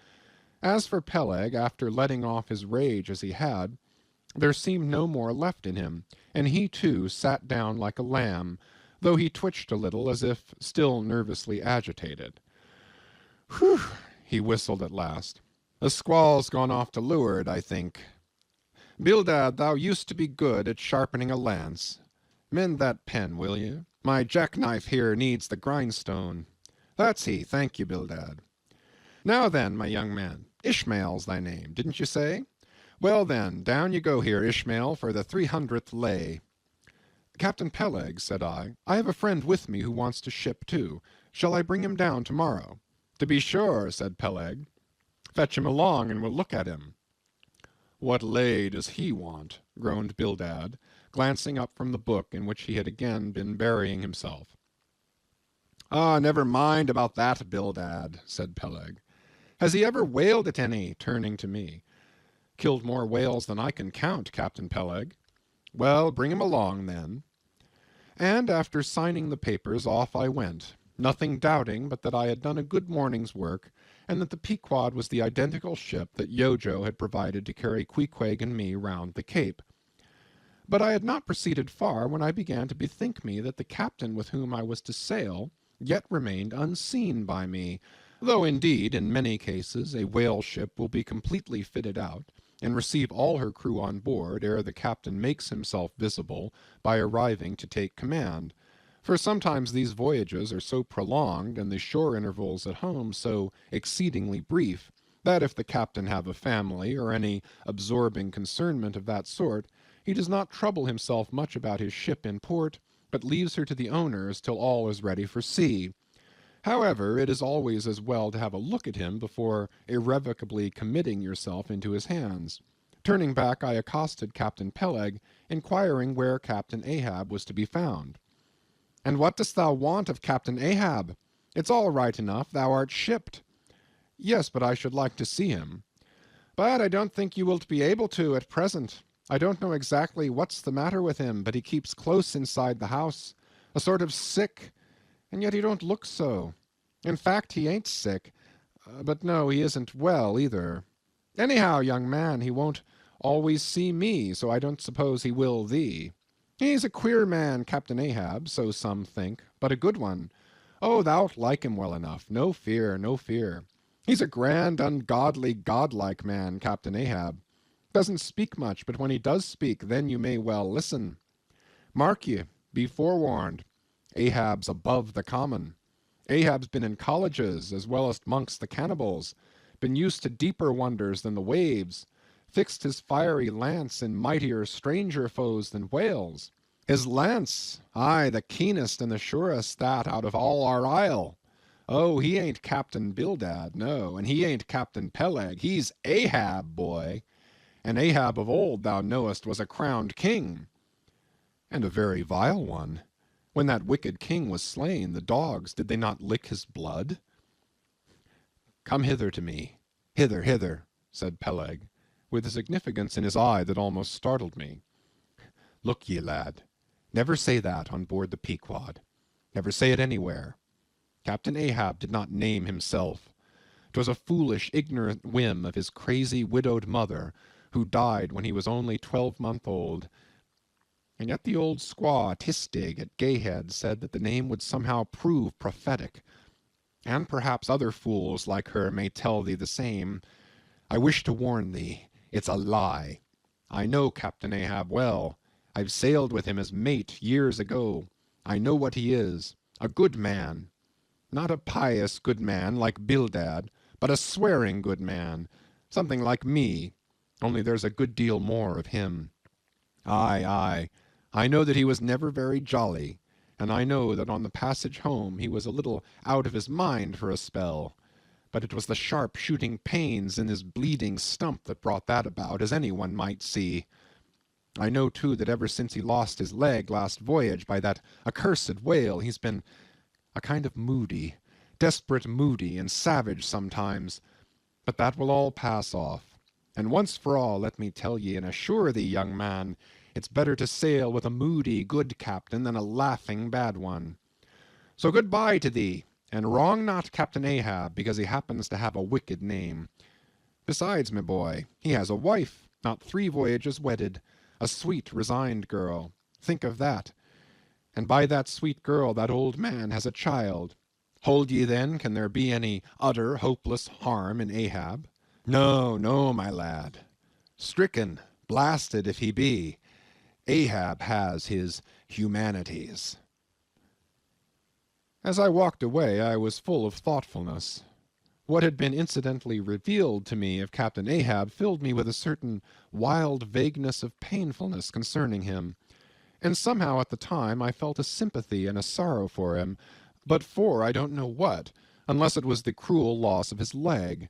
As for Peleg, after letting off his rage as he had, there seemed no more left in him, and he too sat down like a lamb, though he twitched a little as if still nervously agitated. "Whew!" he whistled at last. "The squall's gone off to leeward, I think. Bildad, thou used to be good at sharpening a lance. Mend that pen, will you? My jackknife here needs the grindstone. That's he, thank you, Bildad. Now then, my young man, Ishmael's thy name, didn't you say? Well then, down you go here, Ishmael, for the 300th lay." "Captain Peleg," said I have a friend with me who wants to ship too. Shall I bring him down tomorrow?" "To be sure," said Peleg. "Fetch him along, and we'll look at him." "What lay does he want?" groaned Bildad, glancing up from the book in which he had again been burying himself. "Ah, never mind about that, Bildad," said Peleg. "Has he ever whaled at any?" turning to me. "Killed more whales than I can count, Captain Peleg." "Well, bring him along, then." And after signing the papers, off I went, nothing doubting but that I had done a good morning's work, and that the Pequod was the identical ship that Yojo had provided to carry Queequeg and me round the Cape. But I had not proceeded far when I began to bethink me that the captain with whom I was to sail yet remained unseen by me, though indeed in many cases a whale ship will be completely fitted out, and receive all her crew on board ere the captain makes himself visible by arriving to take command. For sometimes these voyages are so prolonged, and the shore intervals at home so exceedingly brief, that if the captain have a family, or any absorbing concernment of that sort, he does not trouble himself much about his ship in port, but leaves her to the owners till all is ready for sea. However, it is always as well to have a look at him before irrevocably committing yourself into his hands. Turning back, I accosted Captain Peleg, inquiring where Captain Ahab was to be found. "And what dost thou want of Captain Ahab? It's all right enough, thou art shipped." "Yes, but I should like to see him." "But I don't think you wilt be able to at present. I don't know exactly what's the matter with him, but he keeps close inside the house, a sort of sick, and yet he don't look so. In fact, he ain't sick, but no, he isn't well either. Anyhow, young man, he won't always see me, so I don't suppose he will thee. He's a queer man, Captain Ahab, so some think, but a good one. Oh, thou'lt like him well enough, no fear, no fear. He's a grand, ungodly, godlike man, Captain Ahab. Doesn't speak much, but when he does speak, then you may well listen. Mark ye, be forewarned. Ahab's above the common. Ahab's been in colleges, as well as mongst the cannibals, been used to deeper wonders than the waves, fixed his fiery lance in mightier, stranger foes than whales. His lance, aye, the keenest and the surest that out of all our isle. Oh, he ain't Captain Bildad, no, and he ain't Captain Peleg, he's Ahab, boy. And Ahab of old, thou knowest, was a crowned king. And a very vile one. When that wicked king was slain, the dogs, did they not lick his blood? Come hither to me. Hither, hither, said Peleg, with a significance in his eye that almost startled me. Look ye, lad, never say that on board the Pequod. Never say it anywhere. Captain Ahab did not name himself. 'Twas a foolish, ignorant whim of his crazy, widowed mother, who died when he was only 12 months old. And yet the old squaw Tistig at Gayhead said that the name would somehow prove prophetic, and perhaps other fools like her may tell thee the same. I wish to warn thee, it's a lie. I know Captain Ahab well. I've sailed with him as mate years ago. I know what he is, a good man. Not a pious good man like Bildad, but a swearing good man, something like me, only there's a good deal more of him. Aye, aye, I know that he was never very jolly, and I know that on the passage home he was a little out of his mind for a spell, but it was the sharp shooting pains in his bleeding stump that brought that about, as any one might see. I know, too, that ever since he lost his leg last voyage by that accursed whale, he's been a kind of moody, desperate moody and savage sometimes. But that will all pass off. And once for all, let me tell ye and assure thee, young man, it's better to sail with a moody, good captain than a laughing bad one. So good-bye to thee, and wrong not Captain Ahab because he happens to have a wicked name. Besides, my boy, he has a wife, not 3 voyages wedded, a sweet, resigned girl. Think of that. And by that sweet girl that old man has a child. Hold ye then, can there be any utter, hopeless harm in Ahab? No, no, my lad. Stricken, blasted if he be, Ahab has his humanities. As I walked away, I was full of thoughtfulness. What had been incidentally revealed to me of Captain Ahab filled me with a certain wild vagueness of painfulness concerning him, and somehow at the time I felt a sympathy and a sorrow for him, but for I don't know what, unless it was the cruel loss of his leg.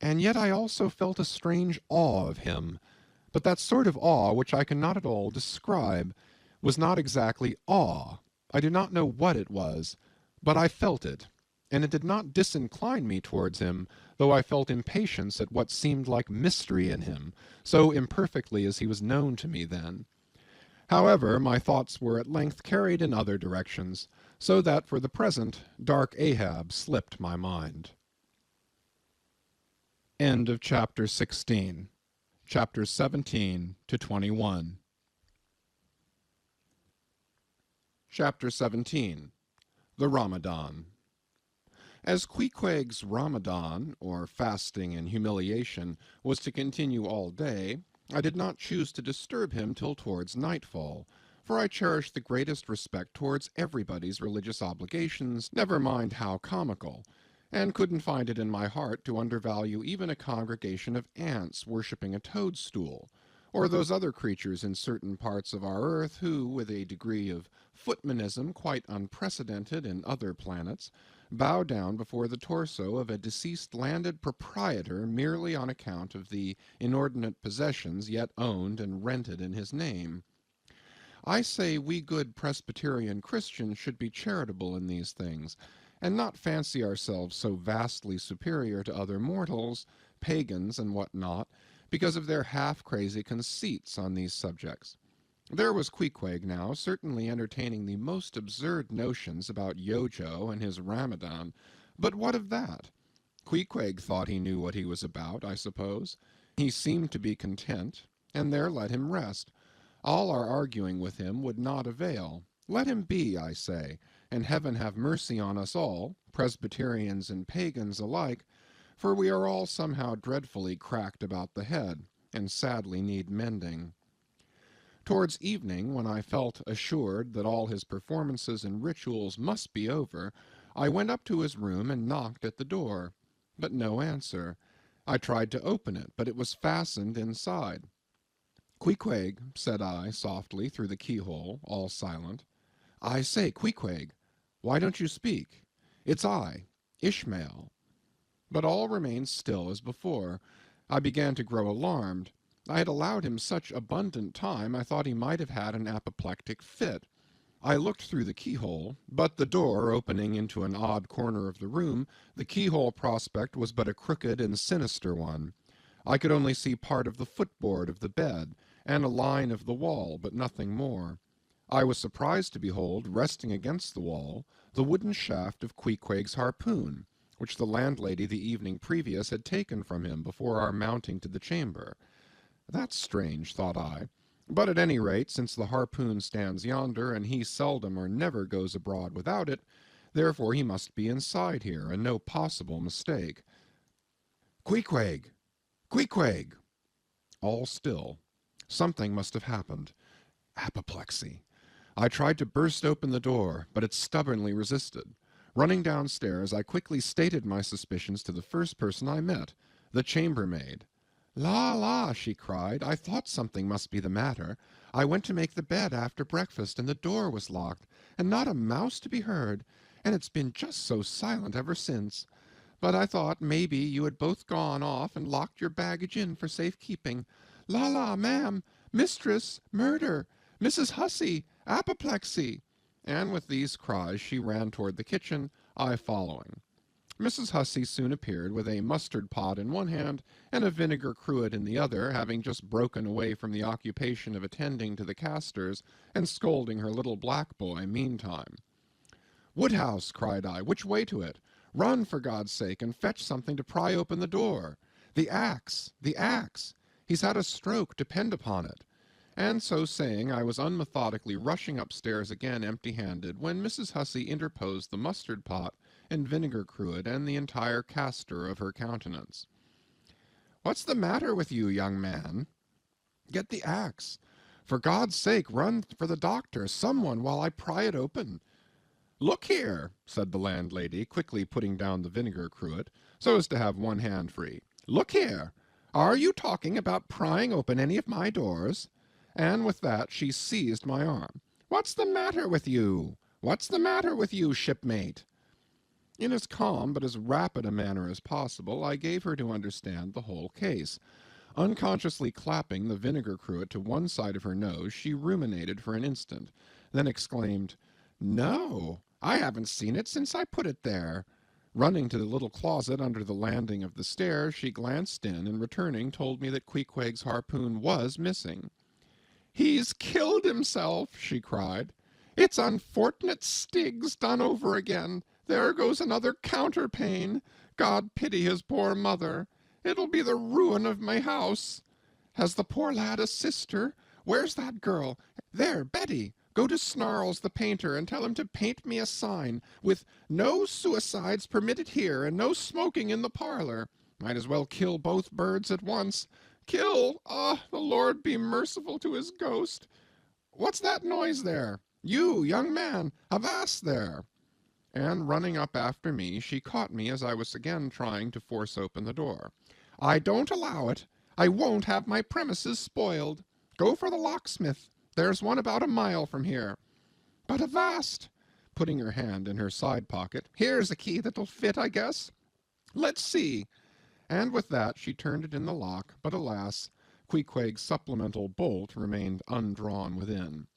And yet I also felt a strange awe of him, but that sort of awe which I cannot at all describe was not exactly awe. I do not know what it was, but I felt it, and it did not disincline me towards him, though I felt impatience at what seemed like mystery in him, so imperfectly as he was known to me then. However, my thoughts were at length carried in other directions, so that for the present dark Ahab slipped my mind. End of chapter 16. Chapters 17 to 21. Chapter 17. The Ramadan. As Queequeg's Ramadan, or fasting and humiliation, was to continue all day, I did not choose to disturb him till towards nightfall, for I cherished the greatest respect towards everybody's religious obligations, never mind how comical, and couldn't find it in my heart to undervalue even a congregation of ants worshipping a toadstool, or those other creatures in certain parts of our earth who, with a degree of footmanism quite unprecedented in other planets, bow down before the torso of a deceased landed proprietor merely on account of the inordinate possessions yet owned and rented in his name. I say we good Presbyterian Christians should be charitable in these things, and not fancy ourselves so vastly superior to other mortals, pagans and what not, because of their half-crazy conceits on these subjects. There was Queequeg now, certainly entertaining the most absurd notions about Yojo and his Ramadan, but what of that? Queequeg thought he knew what he was about, I suppose. He seemed to be content, and there let him rest. All our arguing with him would not avail. Let him be, I say, and heaven have mercy on us all, Presbyterians and pagans alike, for we are all somehow dreadfully cracked about the head, and sadly need mending. Towards evening, when I felt assured that all his performances and rituals must be over, I went up to his room and knocked at the door, but no answer. I tried to open it, but it was fastened inside. "Queequeg," said I, softly, through the keyhole, all silent. "I say, Queequeg, why don't you speak? It's I, Ishmael." But all remained still as before. I began to grow alarmed. I had allowed him such abundant time I thought he might have had an apoplectic fit. I looked through the keyhole, but the door opening into an odd corner of the room, the keyhole prospect was but a crooked and sinister one. I could only see part of the footboard of the bed, and a line of the wall, but nothing more. I was surprised to behold, resting against the wall, the wooden shaft of Queequeg's harpoon, which the landlady the evening previous had taken from him before our mounting to the chamber. That's strange, thought I. But at any rate, since the harpoon stands yonder, and he seldom or never goes abroad without it, therefore he must be inside here, and no possible mistake. Queequeg! Queequeg! All still. Something must have happened. Apoplexy. I tried to burst open the door, but it stubbornly resisted. Running downstairs, I quickly stated my suspicions to the first person I met, the chambermaid. "La, la," she cried, "I thought something must be the matter. I went to make the bed after breakfast, and the door was locked, and not a mouse to be heard, and it's been just so silent ever since. But I thought maybe you had both gone off and locked your baggage in for safe keeping. La, la, ma'am, mistress, murder, Mrs. Hussey, apoplexy." And with these cries she ran toward the kitchen, I following. Mrs. Hussey soon appeared with a mustard pot in one hand and a vinegar cruet in the other, having just broken away from the occupation of attending to the castors and scolding her little black boy meantime. "Woodhouse," cried I, "which way to it? Run, for God's sake, and fetch something to pry open the door. The axe! The axe! He's had a stroke, depend upon it." And so saying, I was unmethodically rushing upstairs again empty-handed, when Mrs. Hussey interposed the mustard pot and vinegar cruet and the entire castor of her countenance. "What's the matter with you, young man? Get the axe. For God's sake, run for the doctor, someone, while I pry it open." "Look here," said the landlady, quickly putting down the vinegar cruet, so as to have one hand free. "Look here. Are you talking about prying open any of my doors?" And with that she seized my arm. "What's the matter with you? What's the matter with you, shipmate?" In as calm but as rapid a manner as possible, I gave her to understand the whole case. Unconsciously clapping the vinegar cruet to one side of her nose, she ruminated for an instant, then exclaimed, "No, I haven't seen it since I put it there." Running to the little closet under the landing of the stairs, she glanced in, and returning told me that Queequeg's harpoon was missing. "He's killed himself," she cried. "It's unfortunate Stiggs done over again. There goes another counterpane. God pity his poor mother. It'll be the ruin of my house. Has the poor lad a sister? Where's that girl? There, Betty, go to Snarls the painter and tell him to paint me a sign with 'No suicides permitted here, and no smoking in the parlor.' Might as well kill both birds at once. Kill! Ah, the Lord be merciful to his ghost. What's that noise there? You, young man, avast there!" And running up after me, she caught me as I was again trying to force open the door. "I don't allow it. I won't have my premises spoiled. Go for the locksmith. There's one about a mile from here. But avast!" putting her hand in her side pocket, "here's a key that'll fit, I guess. Let's see." And with that she turned it in the lock, but alas, Queequeg's supplemental bolt remained undrawn within.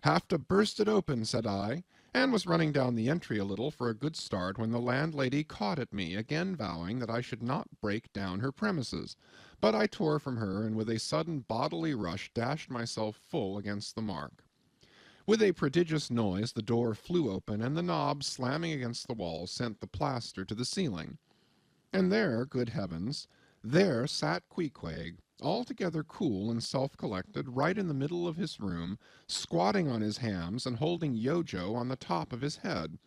"Have to burst it open," said I, and was running down the entry a little for a good start when the landlady caught at me, again vowing that I should not break down her premises. But I tore from her, and with a sudden bodily rush dashed myself full against the mark. With a prodigious noise the door flew open, and the knob, slamming against the wall, sent the plaster to the ceiling. And there, good heavens, there sat Queequeg, altogether cool and self-collected, right in the middle of his room, squatting on his hams and holding Yojo on the top of his head.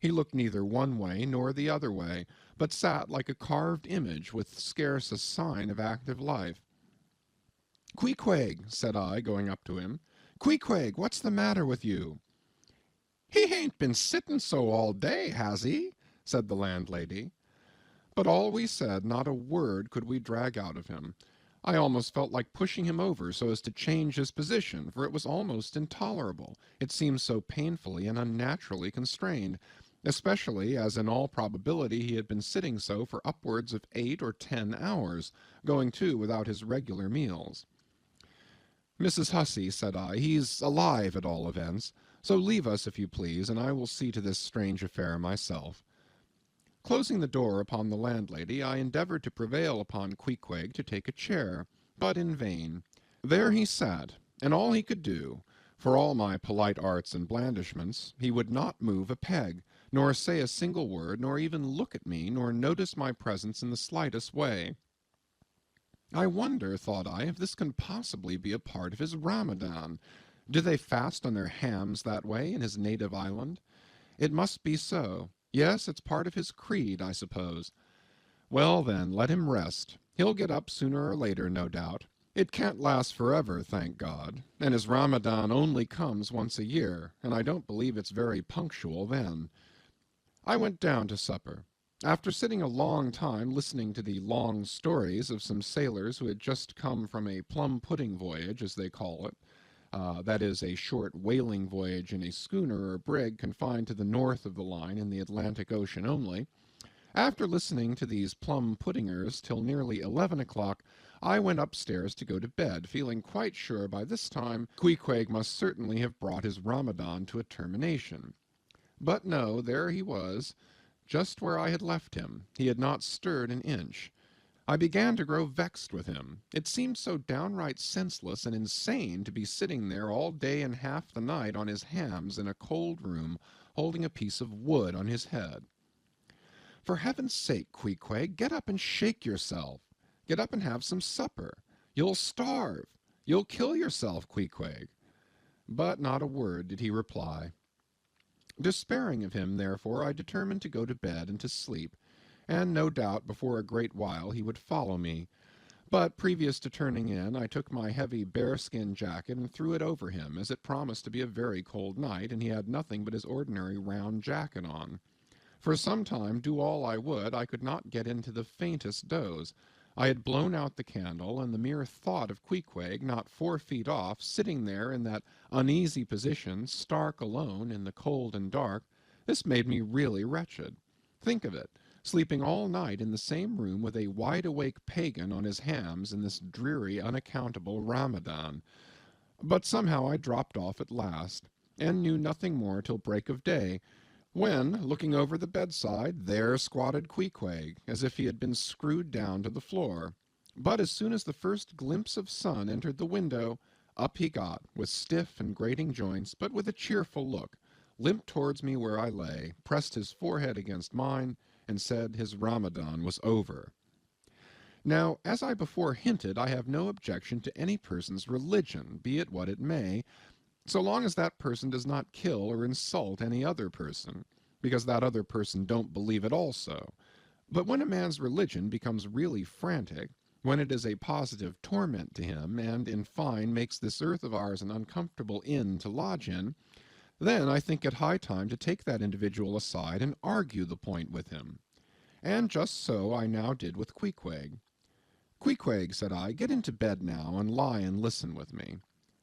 He looked neither one way nor the other way, but sat like a carved image with scarce a sign of active life. "Queequeg," said I, going up to him, "Queequeg, what's the matter with you?" "He hain't been sittin' so all day, has he?" said the landlady. But all we said, not a word could we drag out of him. I almost felt like pushing him over so as to change his position, for it was almost intolerable. It seemed so painfully and unnaturally constrained, especially as in all probability he had been sitting so for upwards of 8 or 10 hours, going too without his regular meals. "Mrs. Hussey," said I, "he's alive at all events, so leave us if you please, and I will see to this strange affair myself." Closing the door upon the landlady, I endeavored to prevail upon Queequeg to take a chair, but in vain. There he sat, and all he could do, for all my polite arts and blandishments, he would not move a peg, nor say a single word, nor even look at me, nor notice my presence in the slightest way. I wonder, thought I, if this can possibly be a part of his Ramadan. Do they fast on their hams that way in his native island? It must be so. Yes, it's part of his creed, I suppose. Well, then, let him rest. He'll get up sooner or later, no doubt. It can't last forever, thank God, and his Ramadan only comes once a year, and I don't believe it's very punctual then. I went down to supper. After sitting a long time listening to the long stories of some sailors who had just come from a plum-pudding voyage, as they call it, that is, a short whaling voyage in a schooner or brig confined to the north of the line in the Atlantic Ocean only, after listening to these plum-puddingers till nearly 11 o'clock, I went upstairs to go to bed, feeling quite sure by this time Queequeg must certainly have brought his Ramadan to a termination. But no, there he was, just where I had left him. He had not stirred an inch. I began to grow vexed with him. It seemed so downright senseless and insane to be sitting there all day and half the night on his hams in a cold room, holding a piece of wood on his head. For heaven's sake, Queequeg, get up and shake yourself. Get up and have some supper. You'll starve. You'll kill yourself, Queequeg. But not a word did he reply. Despairing of him, therefore, I determined to go to bed and to sleep, and no doubt before a great while he would follow me. But previous to turning in, I took my heavy bearskin jacket and threw it over him, as it promised to be a very cold night, and he had nothing but his ordinary round jacket on. For some time, do all I would, I could not get into the faintest doze. I had blown out the candle, and the mere thought of Queequeg, not 4 feet off, sitting there in that uneasy position, stark alone in the cold and dark, this made me really wretched. Think of it, sleeping all night in the same room with a wide-awake pagan on his hams in this dreary, unaccountable Ramadan. But somehow I dropped off at last, and knew nothing more till break of day, when, looking over the bedside, there squatted Queequeg, as if he had been screwed down to the floor. But as soon as the first glimpse of sun entered the window, up he got, with stiff and grating joints, but with a cheerful look, limped towards me where I lay, pressed his forehead against mine, and said his Ramadan was over. Now, as I before hinted, I have no objection to any person's religion, be it what it may, so long as that person does not kill or insult any other person, because that other person don't believe it also. But when a man's religion becomes really frantic, when it is a positive torment to him, and, in fine, makes this earth of ours an uncomfortable inn to lodge in, then I think it high time to take that individual aside and argue the point with him. And just so I now did with Queequeg. Queequeg, said I, get into bed now, and lie and listen with me.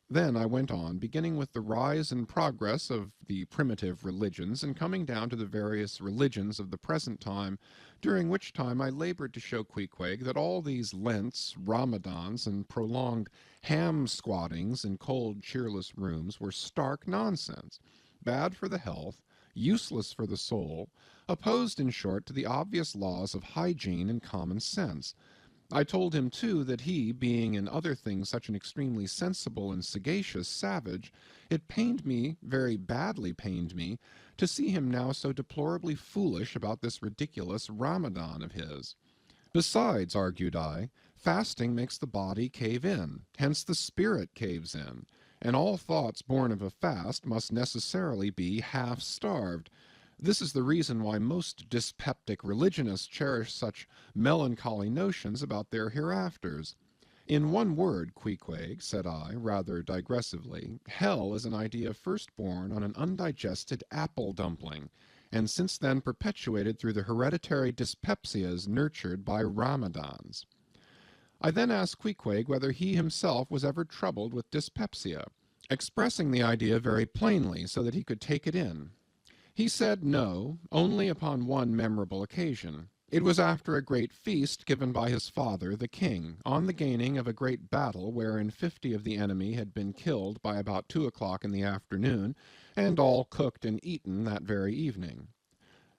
Then I went on, beginning with the rise and progress of the primitive religions, and coming down to the various religions of the present time, during which time I labored to show Queequeg that all these Lents, Ramadans, and prolonged ham-squattings in cold, cheerless rooms were stark nonsense, bad for the health, useless for the soul, opposed, in short, to the obvious laws of hygiene and common sense. I told him, too, that he, being in other things such an extremely sensible and sagacious savage, it pained me, very badly pained me, to see him now so deplorably foolish about this ridiculous Ramadan of his. Besides, argued I, fasting makes the body cave in, hence the spirit caves in, and all thoughts born of a fast must necessarily be half-starved. This is the reason why most dyspeptic religionists cherish such melancholy notions about their hereafters. In one word, Queequeg, said I, rather digressively, hell is an idea first born on an undigested apple dumpling, and since then perpetuated through the hereditary dyspepsias nurtured by Ramadans. I then asked Queequeg whether he himself was ever troubled with dyspepsia, expressing the idea very plainly so that he could take it in. He said no, only upon one memorable occasion. It was after a great feast given by his father, the king, on the gaining of a great battle wherein 50 of the enemy had been killed by about 2 o'clock in the afternoon, and all cooked and eaten that very evening.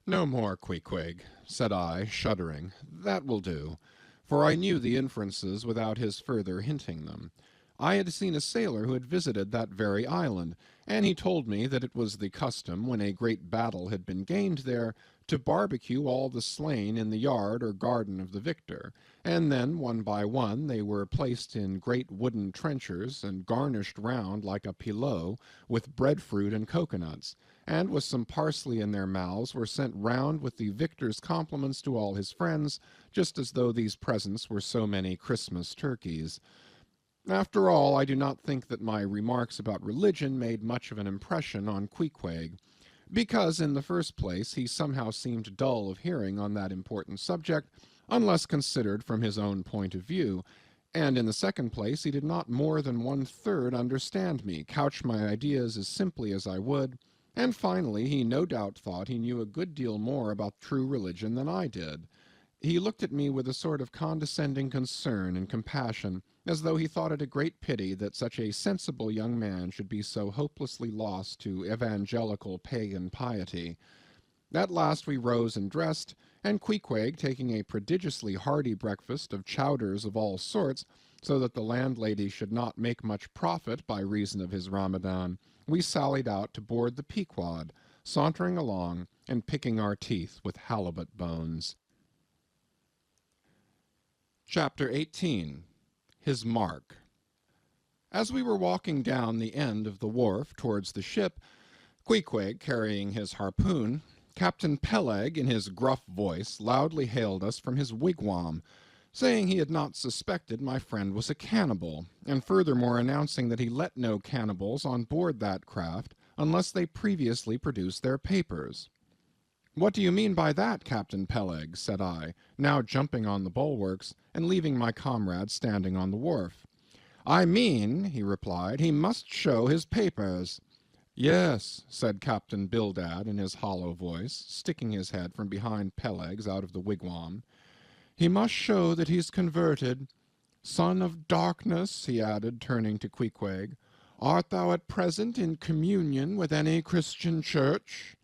No more, Queequeg, said I, shuddering. That will do, for I knew the inferences without his further hinting them. I had seen a sailor who had visited that very island, and he told me that it was the custom, when a great battle had been gained there, to barbecue all the slain in the yard or garden of the victor, and then one by one they were placed in great wooden trenchers and garnished round like a pilau with breadfruit and coconuts, and with some parsley in their mouths were sent round with the victor's compliments to all his friends, just as though these presents were so many Christmas turkeys. After all, I do not think that my remarks about religion made much of an impression on Queequeg, because, in the first place, he somehow seemed dull of hearing on that important subject, unless considered from his own point of view, and in the second place, he did not more than 1/3 understand me, couch my ideas as simply as I would, and finally, he no doubt thought he knew a good deal more about true religion than I did. He looked at me with a sort of condescending concern and compassion, as though he thought it a great pity that such a sensible young man should be so hopelessly lost to evangelical pagan piety. At last we rose and dressed, and Queequeg, taking a prodigiously hearty breakfast of chowders of all sorts, so that the landlady should not make much profit by reason of his Ramadan, we sallied out to board the Pequod, sauntering along and picking our teeth with halibut bones. Chapter 18. His Mark. As we were walking down the end of the wharf towards the ship, Queequeg carrying his harpoon, Captain Peleg, in his gruff voice, loudly hailed us from his wigwam, saying he had not suspected my friend was a cannibal, and furthermore announcing that he let no cannibals on board that craft unless they previously produced their papers. "What do you mean by that, Captain Peleg?" said I, now jumping on the bulwarks, and leaving my comrade standing on the wharf. "I mean," he replied, "he must show his papers." "Yes," said Captain Bildad in his hollow voice, sticking his head from behind Peleg's out of the wigwam. "He must show that he's converted. Son of darkness," he added, turning to Queequeg, "art thou at present in communion with any Christian church?"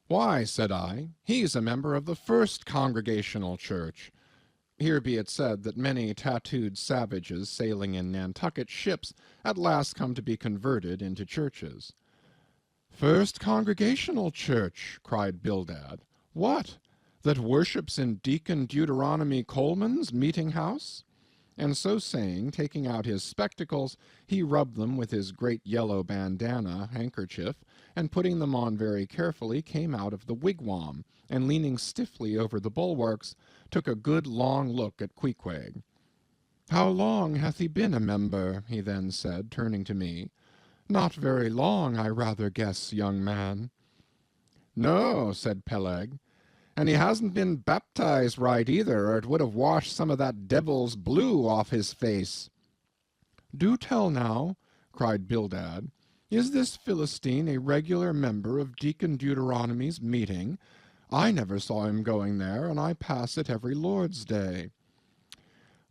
"Why," said I, "he's a member of the First Congregational Church." Here be it said that many tattooed savages sailing in Nantucket ships at last come to be converted into churches. "First Congregational Church!" cried Bildad. "What, that worships in Deacon Deuteronomy Coleman's meeting-house?" And so saying, taking out his spectacles, he rubbed them with his great yellow bandana handkerchief, and putting them on very carefully, came out of the wigwam, and leaning stiffly over the bulwarks, took a good long look at Queequeg. "How long hath he been a member?" he then said, turning to me. "Not very long, I rather guess, young man." "No," said Peleg, "and he hasn't been baptized right either, or it would have washed some of that devil's blue off his face." "Do tell now," cried Bildad, "is this Philistine a regular member of Deacon Deuteronomy's meeting? I never saw him going there, and I pass it every Lord's Day."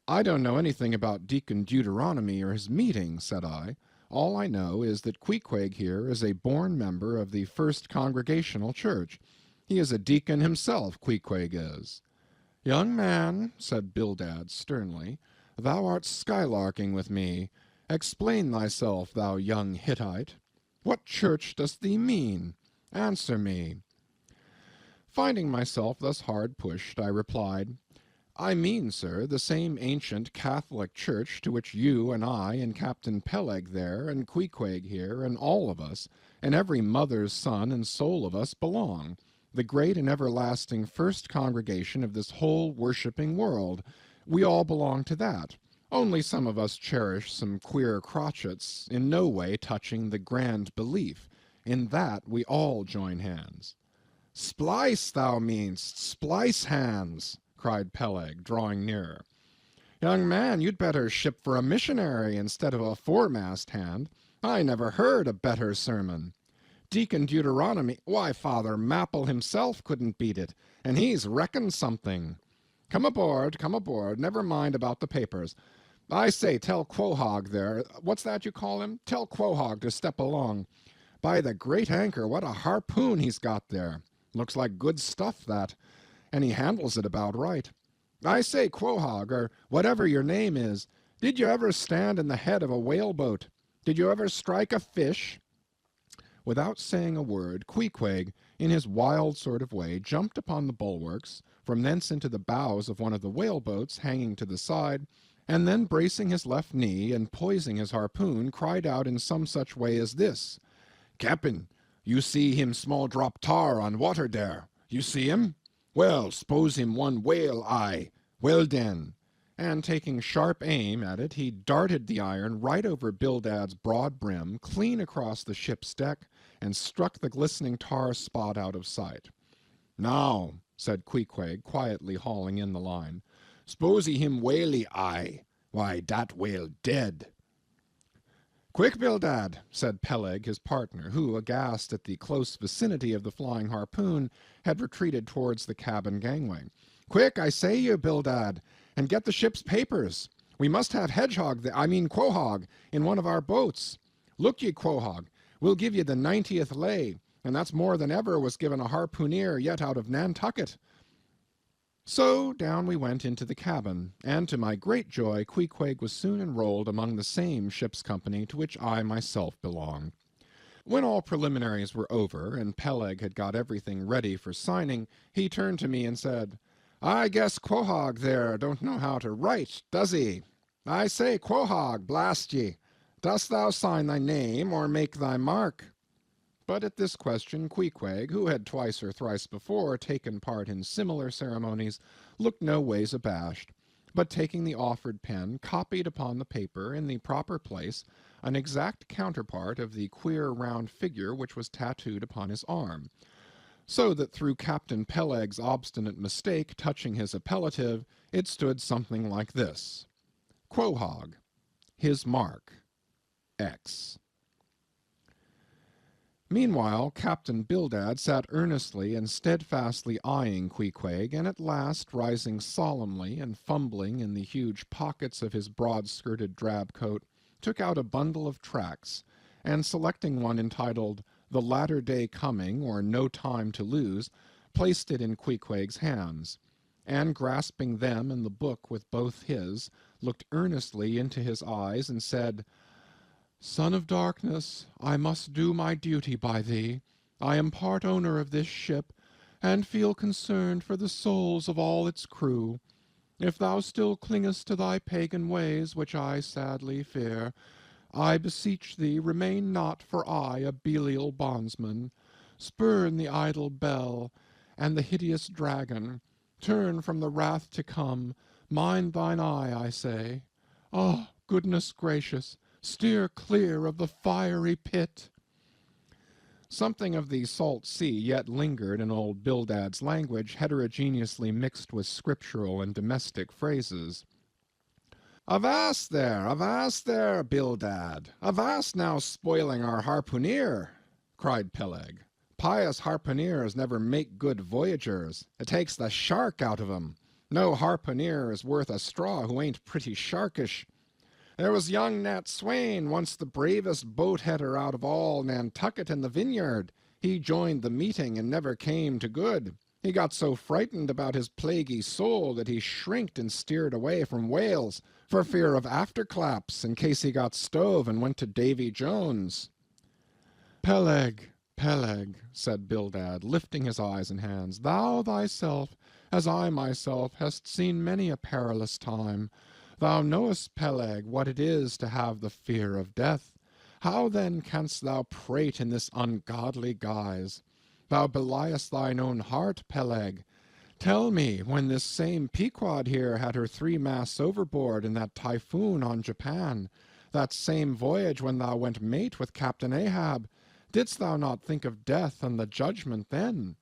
"I don't know anything about Deacon Deuteronomy or his meeting," said I. "All I know is that Queequeg here is a born member of the First Congregational Church. He is a deacon himself, Queequeg is." "Young man," said Bildad sternly, "thou art skylarking with me. Explain thyself, thou young Hittite. What church dost thee mean? Answer me." Finding myself thus hard pushed, I replied, "I mean, sir, the same ancient Catholic Church to which you and I and Captain Peleg there and Queequeg here and all of us and every mother's son and soul of us belong, the great and everlasting first congregation of this whole worshipping world. We all belong to that. Only some of us cherish some queer crotchets, in no way touching the grand belief. In that we all join hands." "Splice, thou meanst, splice hands," cried Peleg, drawing nearer. "Young man, you'd better ship for a missionary instead of a foremast hand. I never heard a better sermon. Deacon Deuteronomy, why, Father Mapple himself couldn't beat it, and he's reckoned something. Come aboard, never mind about the papers. I say, tell Quohog there, what's that you call him? Tell Quohog to step along. By the great anchor, what a harpoon he's got there. Looks like good stuff, that, and he handles it about right. I say, Quohog, or whatever your name is, did you ever stand in the head of a whaleboat? Did you ever strike a fish?" Without saying a word, Queequeg, in his wild sort of way, jumped upon the bulwarks, from thence into the bows of one of the whale-boats hanging to the side, and then bracing his left knee and poising his harpoon, cried out in some such way as this: "Cap'n, you see him small drop tar on water there? You see him? Well, s'pose him one whale eye. Well den." And taking sharp aim at it, he darted the iron right over Bildad's broad brim, clean across the ship's deck, and struck the glistening tar spot out of sight. "Now," said Queequeg, quietly hauling in the line, "s'posey him whaley eye. Why, dat whale dead." "Quick, Bildad," said Peleg, his partner, who, aghast at the close vicinity of the flying harpoon, had retreated towards the cabin gangway. "Quick, I say you, Bildad, and get the ship's papers. We must have Quohog, in one of our boats. Look ye, Quohog, we'll give ye the 90th lay, and that's more than ever was given a harpooneer yet out of Nantucket." So down we went into the cabin, and to my great joy Queequeg was soon enrolled among the same ship's company to which I myself belonged. When all preliminaries were over, and Peleg had got everything ready for signing, he turned to me and said, "I guess Quohog there don't know how to write, does he? I say, Quohog, blast ye, dost thou sign thy name, or make thy mark?" But at this question Queequeg, who had twice or thrice before taken part in similar ceremonies, looked no ways abashed, but taking the offered pen, copied upon the paper, in the proper place, an exact counterpart of the queer round figure which was tattooed upon his arm, so that through Captain Peleg's obstinate mistake touching his appellative, it stood something like this: Quohog, his mark, X. Meanwhile Captain Bildad sat earnestly and steadfastly eyeing Queequeg, and at last, rising solemnly and fumbling in the huge pockets of his broad-skirted drab coat, took out a bundle of tracts, and selecting one entitled "The Latter Day Coming, or No Time to Lose," placed it in Queequeg's hands, and grasping them and the book with both his, looked earnestly into his eyes and said, "Son of darkness, I must do my duty by thee. I am part owner of this ship, and feel concerned for the souls of all its crew. If thou still clingest to thy pagan ways, which I sadly fear, I beseech thee remain not for aye a Belial bondsman. Spurn the idle bell and the hideous dragon. Turn from the wrath to come. Mind thine eye, I say. Ah, goodness gracious, steer clear of the fiery pit." Something of the salt sea yet lingered in old Bildad's language, heterogeneously mixed with scriptural and domestic phrases. Avast there, Bildad! Avast now spoiling our harpooneer!" cried Peleg. "Pious harpooneers never make good voyagers. It takes the shark out of 'em. No harpooneer is worth a straw who ain't pretty sharkish. There was young Nat Swain, once the bravest boat-header out of all Nantucket and the Vineyard. He joined the meeting and never came to good. He got so frightened about his plaguey soul that he shrinked and steered away from whales, for fear of afterclaps, in case he got stove and went to Davy Jones." "Peleg, Peleg," said Bildad, lifting his eyes and hands, "thou thyself, as I myself, hast seen many a perilous time. Thou knowest, Peleg, what it is to have the fear of death. How then canst thou prate in this ungodly guise? Thou beliest thine own heart, Peleg. Tell me, when this same Pequod here had her 3 masts overboard in that typhoon on Japan, that same voyage when thou went mate with Captain Ahab, didst thou not think of death and the judgment then?"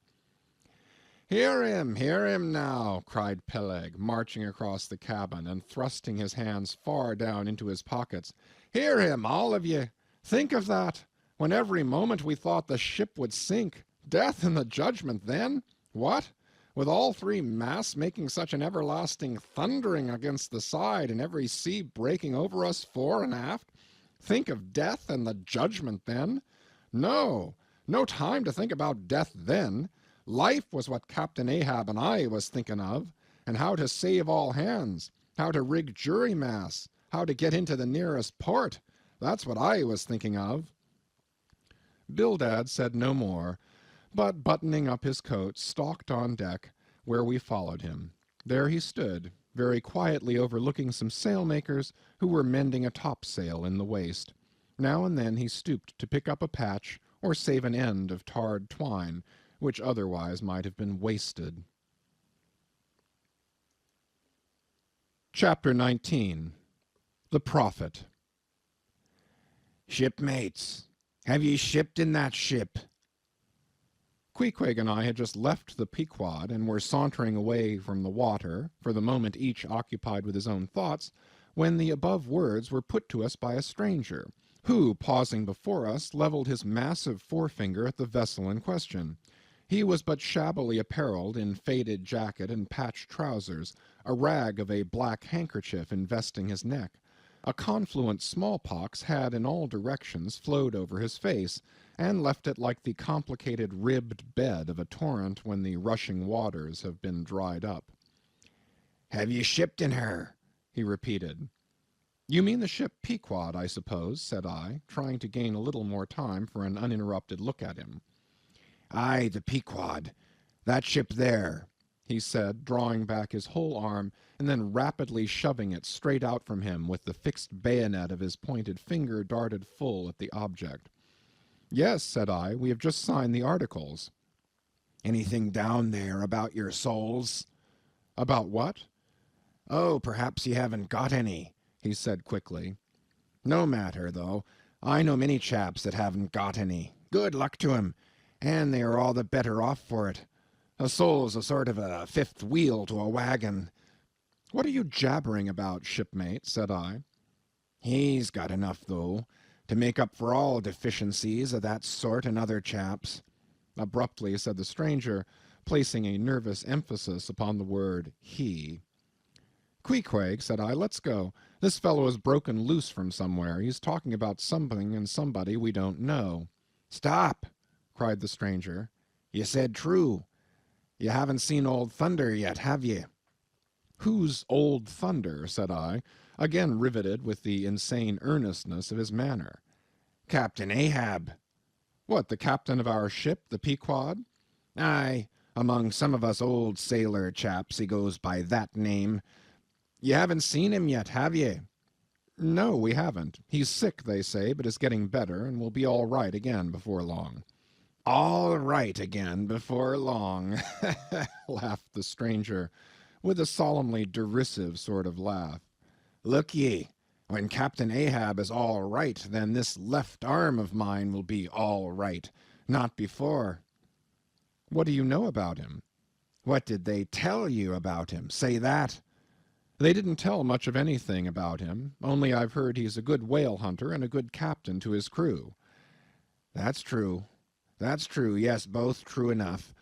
Hear him now," cried Peleg, marching across the cabin and thrusting his hands far down into his pockets. "Hear him, all of ye! Think of that, when every moment we thought the ship would sink. Death and the judgment then? What? With all 3 masts making such an everlasting thundering against the side, and every sea breaking over us fore and aft? Think of death and the judgment then? No time to think about death then. Life was what Captain Ahab and I was thinking of, and how to save all hands, how to rig jury masts, how to get into the nearest port. That's what I was thinking of." Bildad said no more, but buttoning up his coat, stalked on deck, where we followed him. There he stood, very quietly overlooking some sailmakers who were mending a topsail in the waist. Now and then he stooped to pick up a patch or save an end of tarred twine, which otherwise might have been wasted. Chapter 19. The Prophet. "Shipmates, have ye shipped in that ship?" Queequeg and I had just left the Pequod and were sauntering away from the water, for the moment each occupied with his own thoughts, when the above words were put to us by a stranger, who, pausing before us, levelled his massive forefinger at the vessel in question. He was but shabbily apparelled in faded jacket and patched trousers, a rag of a black handkerchief investing his neck. A confluent smallpox had in all directions flowed over his face, and left it like the complicated ribbed bed of a torrent when the rushing waters have been dried up. "Have ye shipped in her?" he repeated. "You mean the ship Pequod, I suppose," said I, trying to gain a little more time for an uninterrupted look at him. "Aye, the Pequod. That ship there," he said, drawing back his whole arm, and then rapidly shoving it straight out from him with the fixed bayonet of his pointed finger darted full at the object. "Yes," said I, "we have just signed the articles." "Anything down there about your souls?" "About what?" "Oh, perhaps ye haven't got any," he said quickly. "No matter, though. I know many chaps that haven't got any. Good luck to 'em, and they are all the better off for it. A soul's a sort of a fifth wheel to a wagon." "What are you jabbering about, shipmate?" said I. "He's got enough, though, to make up for all deficiencies of that sort in other chaps," abruptly said the stranger, placing a nervous emphasis upon the word he. "Queequeg," said I, "let's go. This fellow has broken loose from somewhere. He's talking about something and somebody we don't know." "Stop!" cried the stranger. "You said true. You haven't seen Old Thunder yet, have ye?" "Who's Old Thunder?" said I, again riveted with the insane earnestness of his manner. "Captain Ahab." "What, the captain of our ship, the Pequod?" "Aye, among some of us old sailor chaps he goes by that name. You haven't seen him yet, have ye?" "No, we haven't. He's sick, they say, but is getting better, and will be all right again before long." "All right again before long," laughed the stranger, with a solemnly derisive sort of laugh. "Look ye, when Captain Ahab is all right, then this left arm of mine will be all right. Not before." "What do you know about him?" "What did they tell you about him? Say that." "They didn't tell much of anything about him, only I've heard he's a good whale hunter and a good captain to his crew." "That's true. That's true, yes, both true enough.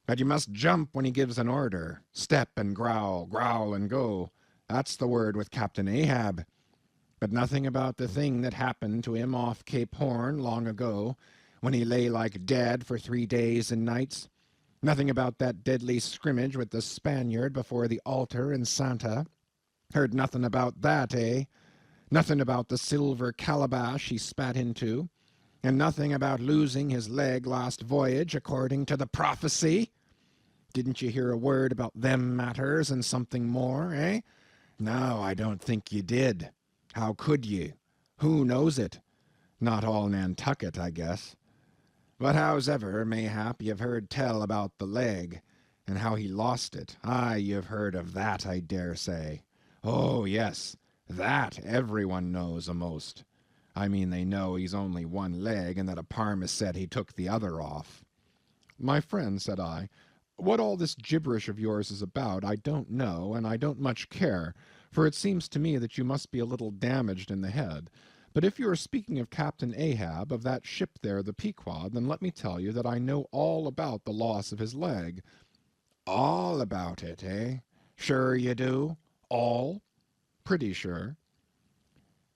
But you must jump when he gives an order. Step and growl, growl and go. That's the word with Captain Ahab. But nothing about the thing that happened to him off Cape Horn long ago, when he lay like dead for 3 days and nights. Nothing about that deadly scrimmage with the Spaniard before the altar in Santa. Heard nothing about that, eh? Nothing about the silver calabash he spat into, and nothing about losing his leg last voyage according to the prophecy. Didn't you hear a word about them matters and something more, eh? No, I don't think you did. How could ye? Who knows it? Not all Nantucket, I guess. But howsever, mayhap you've heard tell about the leg, and how he lost it. Aye, you've heard of that, I dare say. Oh, yes, that everyone knows a'most. I mean, they know he's only one leg, and that a parma said he took the other off." "My friend," said I, "what all this gibberish of yours is about I don't know, and I don't much care, for it seems to me that you must be a little damaged in the head. But if you are speaking of Captain Ahab, of that ship there, the Pequod, then let me tell you that I know all about the loss of his leg." "All about it, eh? Sure you do? All?" "Pretty sure."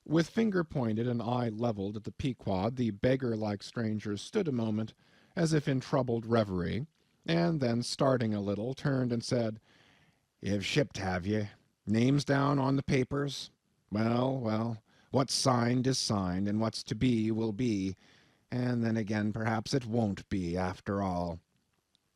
With finger pointed and eye levelled at the Pequod, the beggar-like stranger stood a moment, as if in troubled reverie, and then, starting a little, turned and said, "You've shipped, have ye? Names down on the papers? Well, well, what's signed is signed, and what's to be will be, and then again perhaps it won't be after all.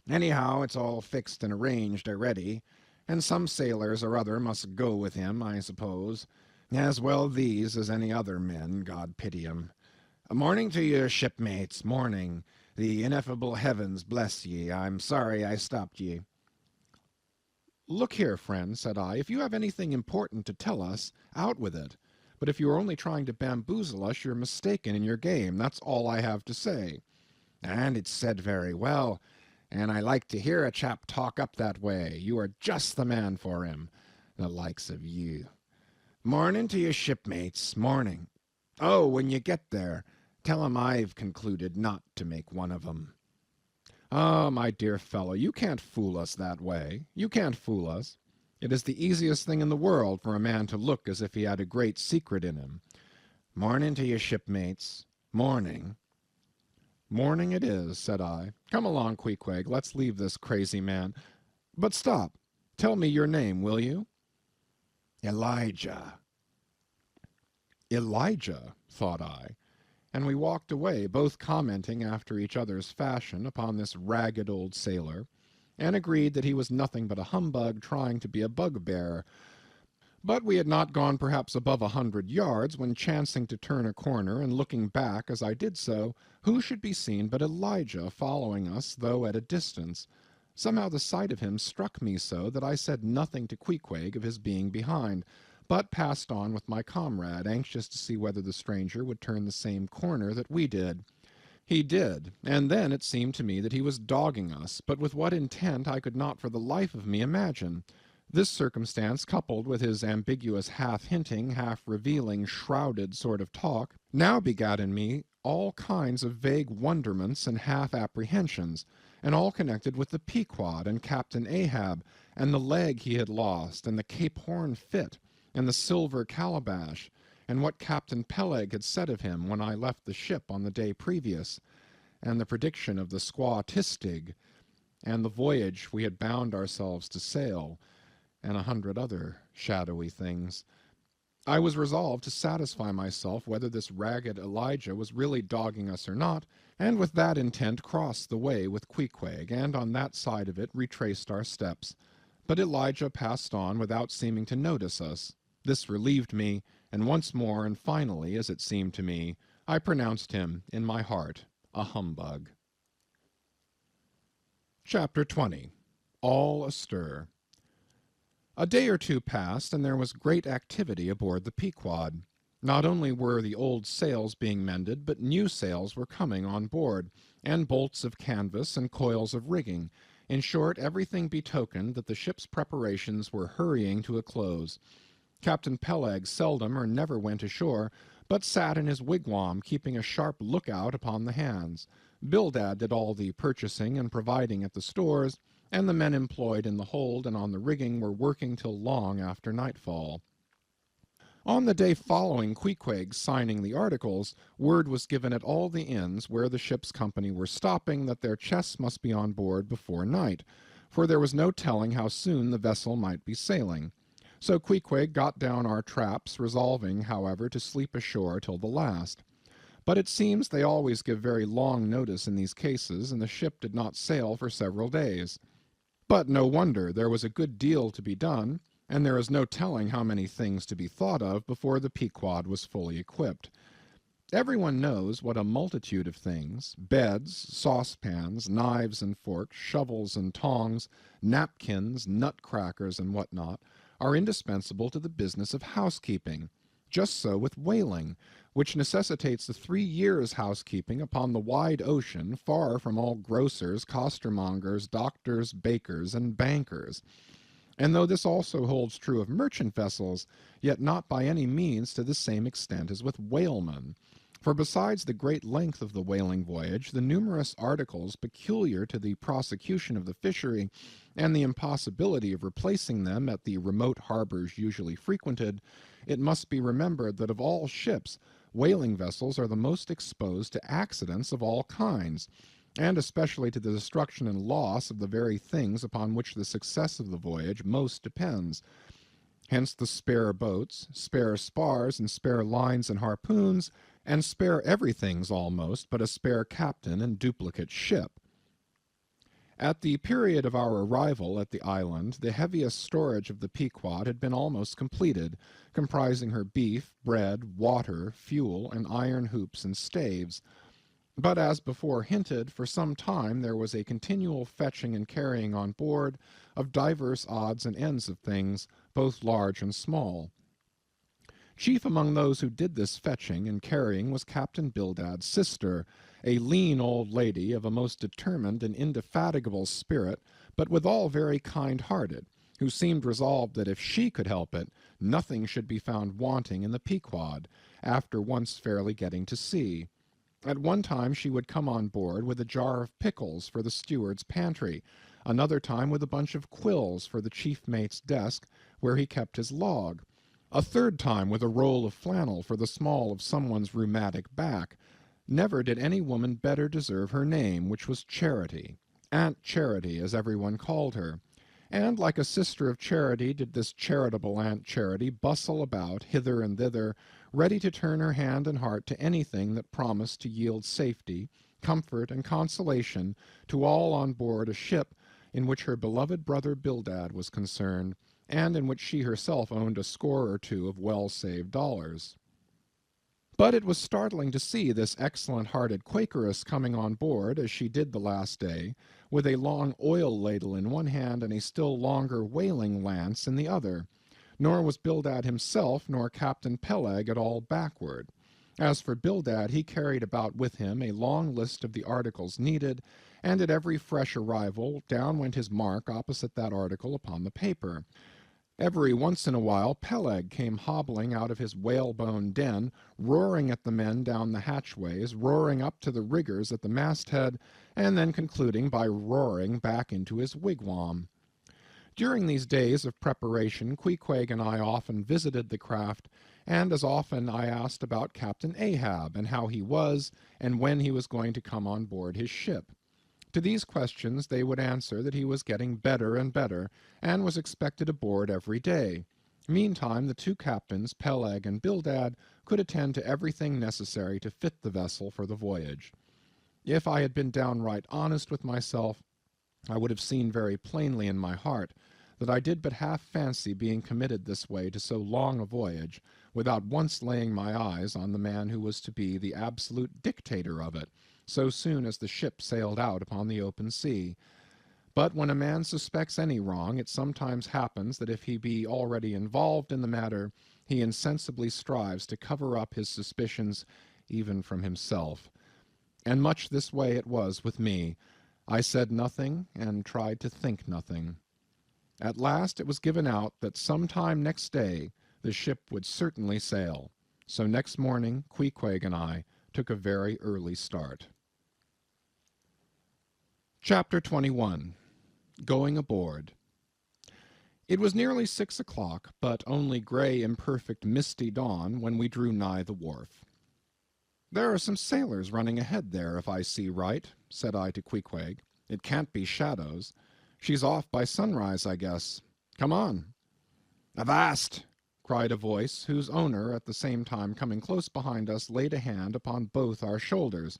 Anyhow, it's all fixed and arranged already, and some sailors or other must go with him, I suppose. As well these as any other men, God pity 'em. Morning to you, shipmates, morning. The ineffable heavens bless ye. I'm sorry I stopped ye. Look here, friend, said I, if you have anything important to tell us, out with it. But if you are only trying to bamboozle us, you're mistaken in your game. That's all I have to say. And it's said very well, and I like to hear a chap talk up that way. You are just the man for him, the likes of you. Morning to you, shipmates, morning. Oh, when you get there, tell 'em I've concluded not to make one of 'em. Ah, my dear fellow, you can't fool us that way. You can't fool us. It is the easiest thing in the world for a man to look as if he had a great secret in him. Morning to you, shipmates, morning. Morning it is, said I. Come along, Queequeg, let's leave this crazy man. But stop. Tell me your name, will you? Elijah. Elijah, thought I, and we walked away, both commenting after each other's fashion upon this ragged old sailor, and agreed that he was nothing but a humbug trying to be a bugbear. But we had not gone perhaps above 100 yards, when chancing to turn a corner, and looking back as I did so, who should be seen but Elijah following us, though at a distance. Somehow the sight of him struck me so that I said nothing to Queequeg of his being behind, but passed on with my comrade, anxious to see whether the stranger would turn the same corner that we did. He did, and then it seemed to me that he was dogging us, but with what intent I could not for the life of me imagine. This circumstance, coupled with his ambiguous half-hinting, half-revealing, shrouded sort of talk, now begat in me all kinds of vague wonderments and half-apprehensions, and all connected with the Pequod and Captain Ahab, and the leg he had lost, and the Cape Horn fit, and the silver calabash, and what Captain Peleg had said of him when I left the ship on the day previous, and the prediction of the Squaw Tistig, and the voyage we had bound ourselves to sail, and 100 other shadowy things. I was resolved to satisfy myself whether this ragged Elijah was really dogging us or not, and with that intent crossed the way with Queequeg, and on that side of it retraced our steps. But Elijah passed on without seeming to notice us. This relieved me, and once more and finally, as it seemed to me, I pronounced him, in my heart, a humbug. Chapter 20. All astir. A day or two passed, and there was great activity aboard the Pequod. Not only were the old sails being mended, but new sails were coming on board, and bolts of canvas and coils of rigging. In short, everything betokened that the ship's preparations were hurrying to a close. Captain Peleg seldom or never went ashore, but sat in his wigwam, keeping a sharp lookout upon the hands. Bildad did all the purchasing and providing at the stores, and the men employed in the hold and on the rigging were working till long after nightfall. On the day following Queequeg's signing the articles, word was given at all the inns where the ship's company were stopping that their chests must be on board before night, for there was no telling how soon the vessel might be sailing. So Queequeg got down our traps, resolving, however, to sleep ashore till the last. But it seems they always give very long notice in these cases, and the ship did not sail for several days. But no wonder, there was a good deal to be done, and there is no telling how many things to be thought of before the Pequod was fully equipped. Everyone knows what a multitude of things, beds, saucepans, knives and forks, shovels and tongs, napkins, nutcrackers, and what not, are indispensable to the business of housekeeping. Just so with whaling, which necessitates the 3 years' housekeeping upon the wide ocean, far from all grocers, costermongers, doctors, bakers, and bankers. And though this also holds true of merchant vessels, yet not by any means to the same extent as with whalemen. For besides the great length of the whaling voyage, the numerous articles peculiar to the prosecution of the fishery, and the impossibility of replacing them at the remote harbors usually frequented, it must be remembered that of all ships, whaling vessels are the most exposed to accidents of all kinds, and especially to the destruction and loss of the very things upon which the success of the voyage most depends. Hence the spare boats, spare spars, and spare lines and harpoons, and spare everything's almost but a spare captain and duplicate ship. At the period of our arrival at the island, the heaviest storage of the Pequod had been almost completed, comprising her beef, bread, water, fuel, and iron hoops and staves. But as before hinted, for some time there was a continual fetching and carrying on board of divers odds and ends of things, both large and small. Chief among those who did this fetching and carrying was Captain Bildad's sister, a lean old lady of a most determined and indefatigable spirit, but withal very kind-hearted, who seemed resolved that if she could help it, nothing should be found wanting in the Pequod, after once fairly getting to sea. At one time she would come on board with a jar of pickles for the steward's pantry, another time with a bunch of quills for the chief mate's desk, where he kept his log, a third time with a roll of flannel for the small of someone's rheumatic back. Never did any woman better deserve her name, which was Charity, Aunt Charity, as everyone called her. And like a sister of charity did this charitable Aunt Charity bustle about hither and thither, ready to turn her hand and heart to anything that promised to yield safety, comfort, and consolation to all on board a ship in which her beloved brother Bildad was concerned, and in which she herself owned a score or two of well-saved dollars. But it was startling to see this excellent-hearted Quakeress coming on board, as she did the last day, with a long oil ladle in one hand and a still longer whaling lance in the other. Nor was Bildad himself nor Captain Peleg at all backward. As for Bildad, he carried about with him a long list of the articles needed, and at every fresh arrival down went his mark opposite that article upon the paper. Every once in a while Peleg came hobbling out of his whalebone den, roaring at the men down the hatchways, roaring up to the riggers at the masthead, and then concluding by roaring back into his wigwam. During these days of preparation Queequeg and I often visited the craft, and as often I asked about Captain Ahab, and how he was, and when he was going to come on board his ship. To these questions they would answer that he was getting better and better, and was expected aboard every day. Meantime the two captains, Peleg and Bildad, could attend to everything necessary to fit the vessel for the voyage. If I had been downright honest with myself, I would have seen very plainly in my heart that I did but half fancy being committed this way to so long a voyage, without once laying my eyes on the man who was to be the absolute dictator of it, so soon as the ship sailed out upon the open sea. But when a man suspects any wrong, it sometimes happens that if he be already involved in the matter, he insensibly strives to cover up his suspicions even from himself. And much this way it was with me. I said nothing, and tried to think nothing. At last it was given out that some time next day the ship would certainly sail. So next morning Queequeg and I took a very early start. Chapter 21. Going Aboard. It was nearly 6 o'clock, but only grey, imperfect, misty dawn when we drew nigh the wharf. "There are some sailors running ahead there, if I see right," said I to Queequeg. "It can't be shadows. She's off by sunrise, I guess. Come on." "Avast!" cried a voice, whose owner, at the same time coming close behind us, laid a hand upon both our shoulders,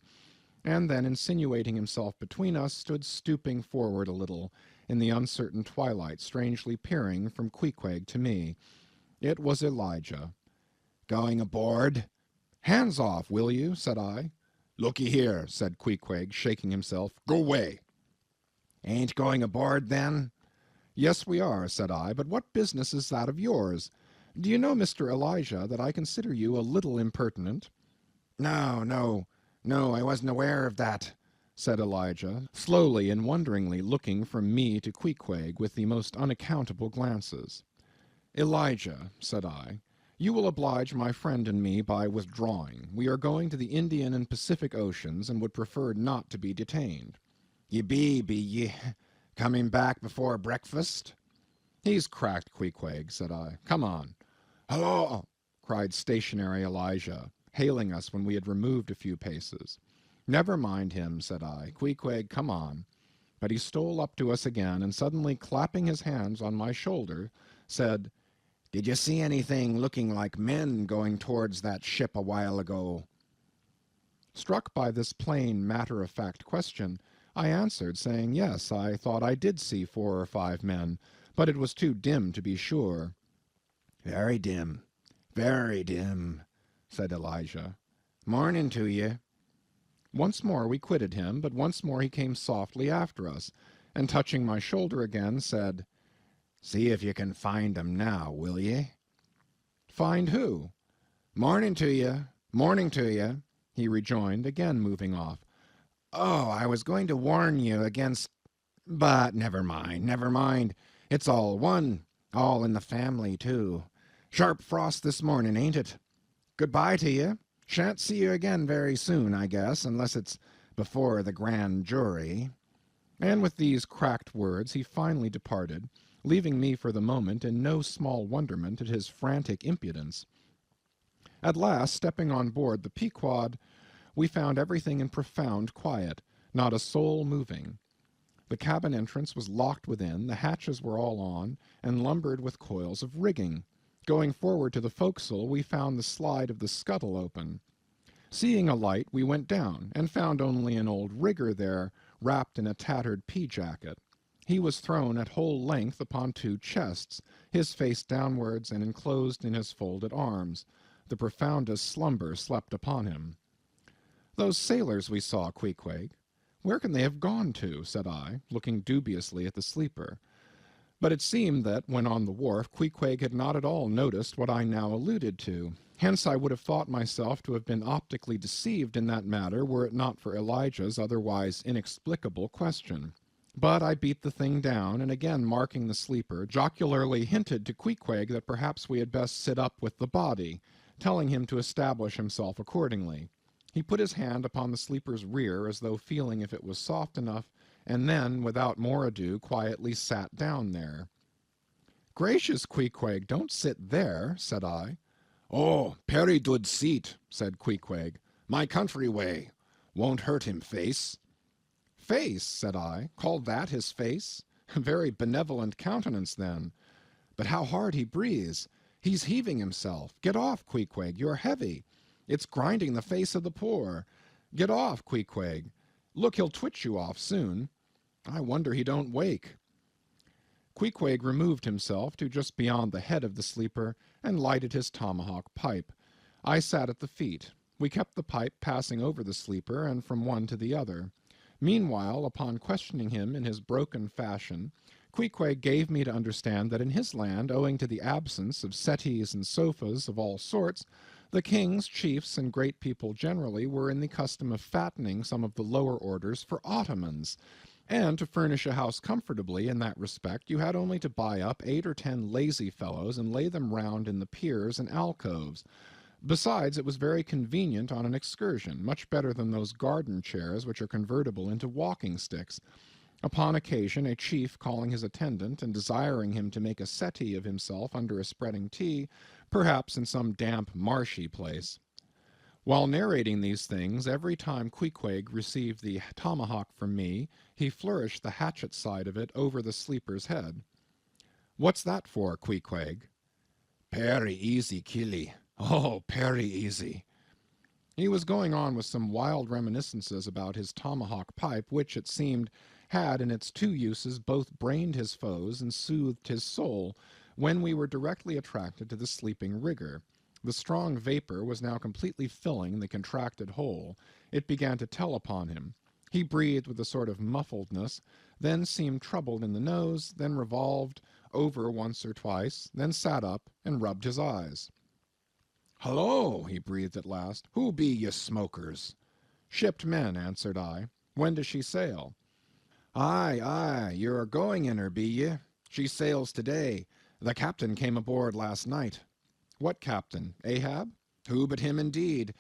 and then, insinuating himself between us, stood stooping forward a little, in the uncertain twilight, strangely peering from Queequeg to me. It was Elijah. "Going aboard?" "Hands off, will you?" said I. "Looky here," said Queequeg, shaking himself. "Go away." "Ain't going aboard, then?" "Yes, we are," said I, "but what business is that of yours? Do you know, Mr. Elijah, that I consider you a little impertinent?" No, I wasn't aware of that," said Elijah, slowly and wonderingly looking from me to Queequeg with the most unaccountable glances. "Elijah," said I, "you will oblige my friend and me by withdrawing. We are going to the Indian and Pacific Oceans, and would prefer not to be detained." "Ye be ye? Coming back before breakfast?" "He's cracked, Queequeg," said I. "Come on." "Hello!" cried stationary Elijah, hailing us when we had removed a few paces. "Never mind him," said I. "Queequeg, come on." But he stole up to us again, and suddenly clapping his hands on my shoulder, said, "Did you see anything looking like men going towards that ship a while ago?" Struck by this plain, matter-of-fact question, I answered, saying yes, I thought I did see 4 or 5 men, but it was too dim to be sure. Very dim, said Elijah. Morning to ye. Once more we quitted him, but once more he came softly after us, and touching my shoulder again, said, See if you can find 'em now, will ye? Find who? Morning to ye, he rejoined, again moving off. Oh, I was going to warn you against... But never mind. It's all one, all in the family, too. Sharp frost this morning, ain't it? Goodbye to you. Shan't see you again very soon, I guess, unless it's before the grand jury. And with these cracked words he finally departed, leaving me for the moment in no small wonderment at his frantic impudence. At last, stepping on board the Pequod, we found everything in profound quiet, not a soul moving. The cabin entrance was locked within, the hatches were all on, and lumbered with coils of rigging. Going forward to the forecastle, we found the slide of the scuttle open. Seeing a light, we went down, and found only an old rigger there, wrapped in a tattered pea-jacket. He was thrown at whole length upon 2 chests, his face downwards and enclosed in his folded arms. The profoundest slumber slept upon him. Those sailors we saw, Queequeg, where can they have gone to? Said I, looking dubiously at the sleeper. But it seemed that, when on the wharf, Queequeg had not at all noticed what I now alluded to. Hence I would have thought myself to have been optically deceived in that matter were it not for Elijah's otherwise inexplicable question. But I beat the thing down, and again marking the sleeper, jocularly hinted to Queequeg that perhaps we had best sit up with the body, telling him to establish himself accordingly. He put his hand upon the sleeper's rear as though feeling if it was soft enough, and then, without more ado, quietly sat down there. Gracious, Queequeg, don't sit there, said I. Oh, perry good seat, said Queequeg. My country way. Won't hurt him face. Face, said I. Call that his face? A very benevolent countenance, then. But how hard he breathes. He's heaving himself. Get off, Queequeg, you're heavy. It's grinding the face of the poor. Get off, Queequeg. Look, he'll twitch you off soon. I wonder he don't wake. Queequeg removed himself to just beyond the head of the sleeper and lighted his tomahawk pipe. I sat at the feet. We kept the pipe passing over the sleeper and from one to the other. Meanwhile, upon questioning him in his broken fashion, Queequeg gave me to understand that in his land, owing to the absence of settees and sofas of all sorts, the kings, chiefs, and great people generally were in the custom of fattening some of the lower orders for ottomans, and to furnish a house comfortably in that respect you had only to buy up 8 or 10 lazy fellows and lay them round in the piers and alcoves. Besides, it was very convenient on an excursion, much better than those garden chairs which are convertible into walking sticks. Upon occasion, a chief calling his attendant and desiring him to make a settee of himself under a spreading tea, perhaps in some damp, marshy place. While narrating these things, every time Queequeg received the tomahawk from me, he flourished the hatchet side of it over the sleeper's head. What's that for, Queequeg? Perry easy, killy. Oh, perry easy. He was going on with some wild reminiscences about his tomahawk pipe, which, it seemed, had in its 2 uses both brained his foes and soothed his soul, when we were directly attracted to the sleeping rigger. The strong vapor was now completely filling the contracted hole. It began to tell upon him. He breathed with a sort of muffledness, then seemed troubled in the nose, then revolved over once or twice, then sat up and rubbed his eyes. Hullo, he breathed at last. Who be ye smokers? Shipped men, answered I. When does she sail? Aye, you're going in her, be ye? She sails today. The captain came aboard last night. What captain? Ahab? Who but him, indeed?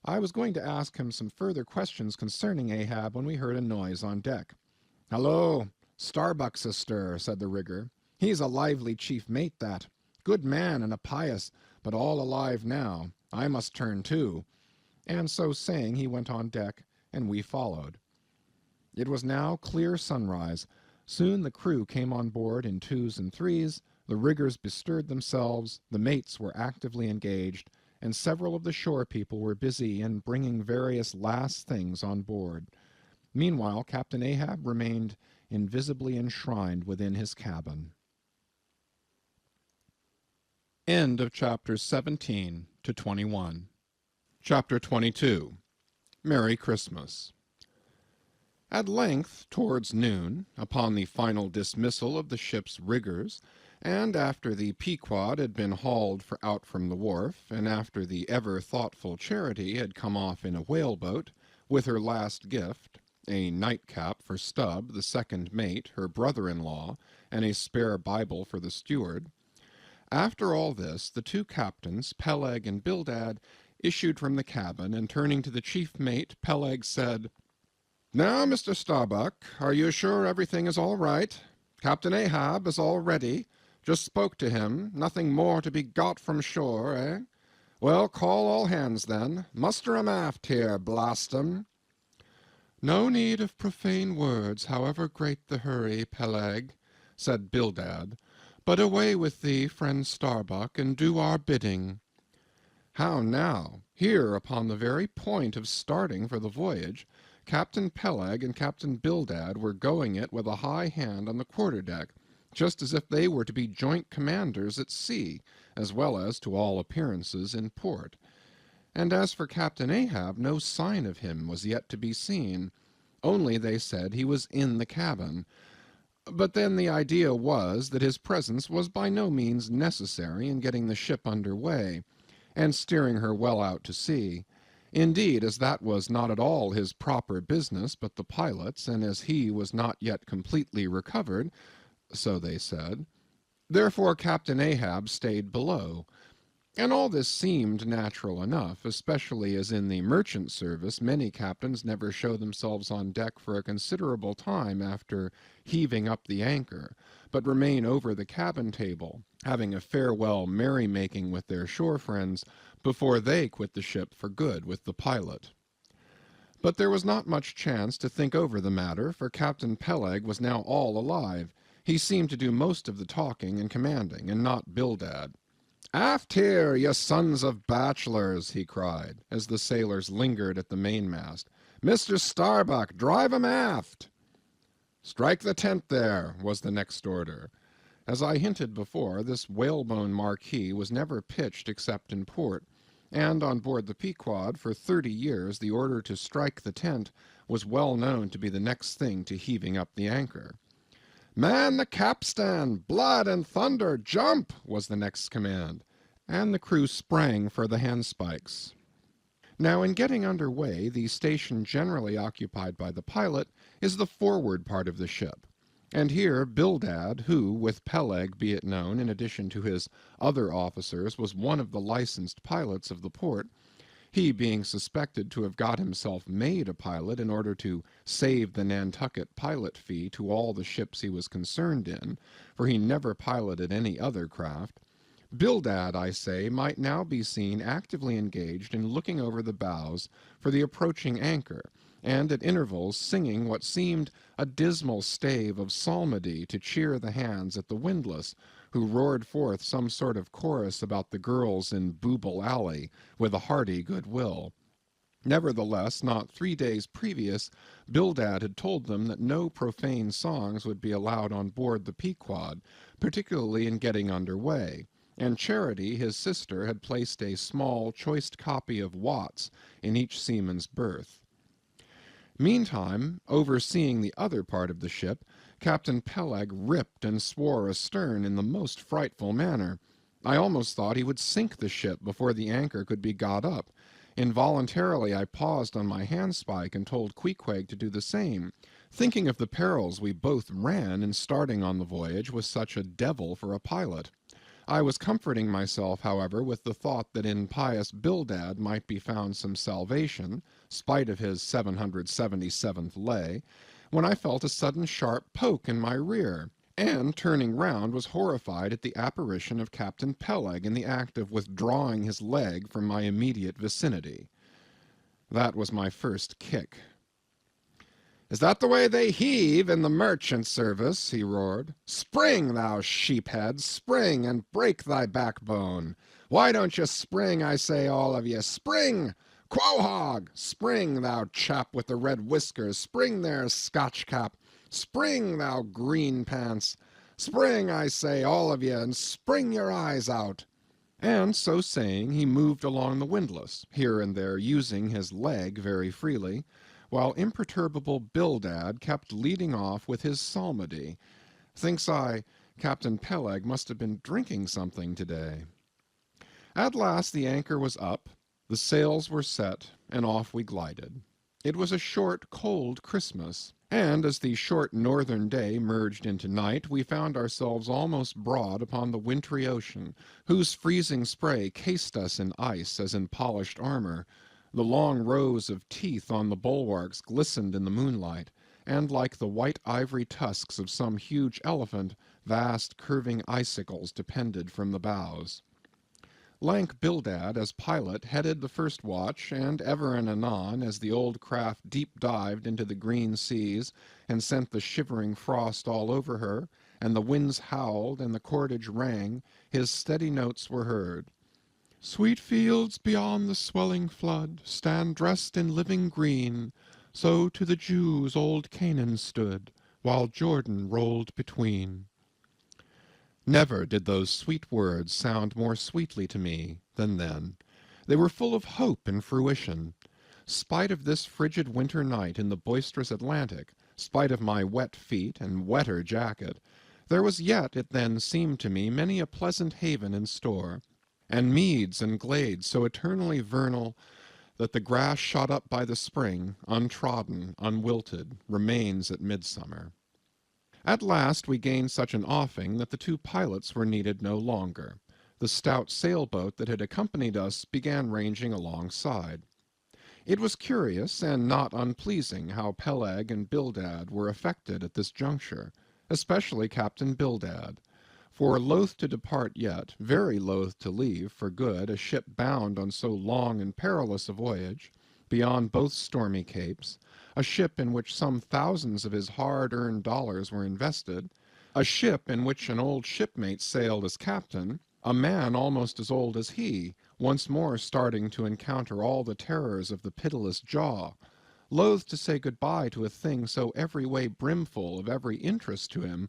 I was going to ask him some further questions concerning Ahab when we heard a noise on deck. Hallo, Starbuck's astir, said the rigger. He's a lively chief mate, that. Good man and a pious, but all alive now. I must turn too. And so saying, he went on deck, and we followed. It was now clear sunrise. Soon the crew came on board in 2s and 3s, the riggers bestirred themselves, the mates were actively engaged, and several of the shore people were busy in bringing various last things on board. Meanwhile, Captain Ahab remained invisibly enshrined within his cabin. End of chapters 17 to 21. Chapter 22. Merry Christmas. At length, towards noon, upon the final dismissal of the ship's riggers, and after the Pequod had been hauled out from the wharf, and after the ever-thoughtful Charity had come off in a whaleboat, with her last gift, a nightcap for Stubb, the second mate, her brother-in-law, and a spare Bible for the steward, after all this, the two captains, Peleg and Bildad, issued from the cabin, and turning to the chief mate, Peleg said, "Now, Mr. Starbuck, are you sure everything is all right? Captain Ahab is all ready. Just spoke to him. Nothing more to be got from shore, eh? Well, call all hands, then. Muster 'em aft here, blast 'em." "No need of profane words, however great the hurry, Peleg," said Bildad. "But away with thee, friend Starbuck, and do our bidding." How now? Here, upon the very point of starting for the voyage, Captain Peleg and Captain Bildad were going it with a high hand on the quarter-deck, just as if they were to be joint commanders at sea, as well as, to all appearances, in port. And as for Captain Ahab, no sign of him was yet to be seen. Only, they said, he was in the cabin. But then the idea was that his presence was by no means necessary in getting the ship under way, and steering her well out to sea. Indeed, as that was not at all his proper business, but the pilot's, and as he was not yet completely recovered, so they said, therefore Captain Ahab stayed below. And all this seemed natural enough, especially as in the merchant service many captains never show themselves on deck for a considerable time after heaving up the anchor, but remain over the cabin table, having a farewell merry-making with their shore friends before they quit the ship for good with the pilot. But there was not much chance to think over the matter, for Captain Peleg was now all alive. He seemed to do most of the talking and commanding, and not Bildad. "Aft here, ye sons of bachelors!" he cried, as the sailors lingered at the mainmast. "Mr. Starbuck, drive 'em aft!" "Strike the tent there," was the next order. As I hinted before, this whalebone marquee was never pitched except in port, and on board the Pequod for 30 years the order to strike the tent was well known to be the next thing to heaving up the anchor. "Man the capstan! Blood and thunder! Jump!" was the next command, and the crew sprang for the handspikes. Now, in getting under way, the station generally occupied by the pilot is the forward part of the ship, and here Bildad, who, with Peleg, be it known, in addition to his other officers, was one of the licensed pilots of the port, he being suspected to have got himself made a pilot in order to save the Nantucket pilot fee to all the ships he was concerned in, for he never piloted any other craft, Bildad, I say, might now be seen actively engaged in looking over the bows for the approaching anchor, and at intervals singing what seemed a dismal stave of psalmody to cheer the hands at the windlass, who roared forth some sort of chorus about the girls in Booble Alley, with a hearty good will. Nevertheless, not 3 days previous, Bildad had told them that no profane songs would be allowed on board the Pequod, particularly in getting under way, and Charity, his sister, had placed a small, choice copy of Watts in each seaman's berth. Meantime, overseeing the other part of the ship, Captain Peleg ripped and swore astern in the most frightful manner. I almost thought he would sink the ship before the anchor could be got up. Involuntarily I paused on my handspike and told Queequeg to do the same, thinking of the perils we both ran in starting on the voyage with such a devil for a pilot. I was comforting myself, however, with the thought that in pious Bildad might be found some salvation, spite of his 777th lay, when I felt a sudden sharp poke in my rear, and, turning round, was horrified at the apparition of Captain Peleg in the act of withdrawing his leg from my immediate vicinity. That was my first kick. Is that the way they heave in the merchant service?" he roared. "Spring, thou sheephead, spring, and break thy backbone. Why don't you spring, I say, all of ye? Spring! Quohog! Spring, thou chap with the red whiskers! Spring there, Scotch cap! Spring, thou green pants! Spring, I say, all of ye, and spring your eyes out!" And so saying, he moved along the windlass, here and there using his leg very freely, while imperturbable Bildad kept leading off with his psalmody. Thinks I, Captain Peleg must have been drinking something today. At last the anchor was up, the sails were set, and off we glided. It was a short, cold Christmas, and as the short northern day merged into night, we found ourselves almost broad upon the wintry ocean, whose freezing spray cased us in ice as in polished armor. The long rows of teeth on the bulwarks glistened in the moonlight, and like the white ivory tusks of some huge elephant, vast curving icicles depended from the bows. Lank Bildad, as pilot, headed the first watch, and ever and anon, as the old craft deep-dived into the green seas and sent the shivering frost all over her, and the winds howled and the cordage rang, his steady notes were heard. "Sweet fields beyond the swelling flood stand dressed in living green, so to the Jews old Canaan stood, while Jordan rolled between." Never did those sweet words sound more sweetly to me than then. They were full of hope and fruition. Spite of this frigid winter night in the boisterous Atlantic, spite of my wet feet and wetter jacket, there was yet, it then seemed to me, many a pleasant haven in store, and meads and glades so eternally vernal that the grass shot up by the spring, untrodden, unwilted, remains at midsummer. At last we gained such an offing that the two pilots were needed no longer. The stout sailboat that had accompanied us began ranging alongside. It was curious and not unpleasing how Peleg and Bildad were affected at this juncture, especially Captain Bildad, for loath to depart yet, very loath to leave for good a ship bound on so long and perilous a voyage, beyond both stormy capes, a ship in which some thousands of his hard-earned dollars were invested, a ship in which an old shipmate sailed as captain, a man almost as old as he, once more starting to encounter all the terrors of the pitiless jaw, loath to say good-bye to a thing so every way brimful of every interest to him,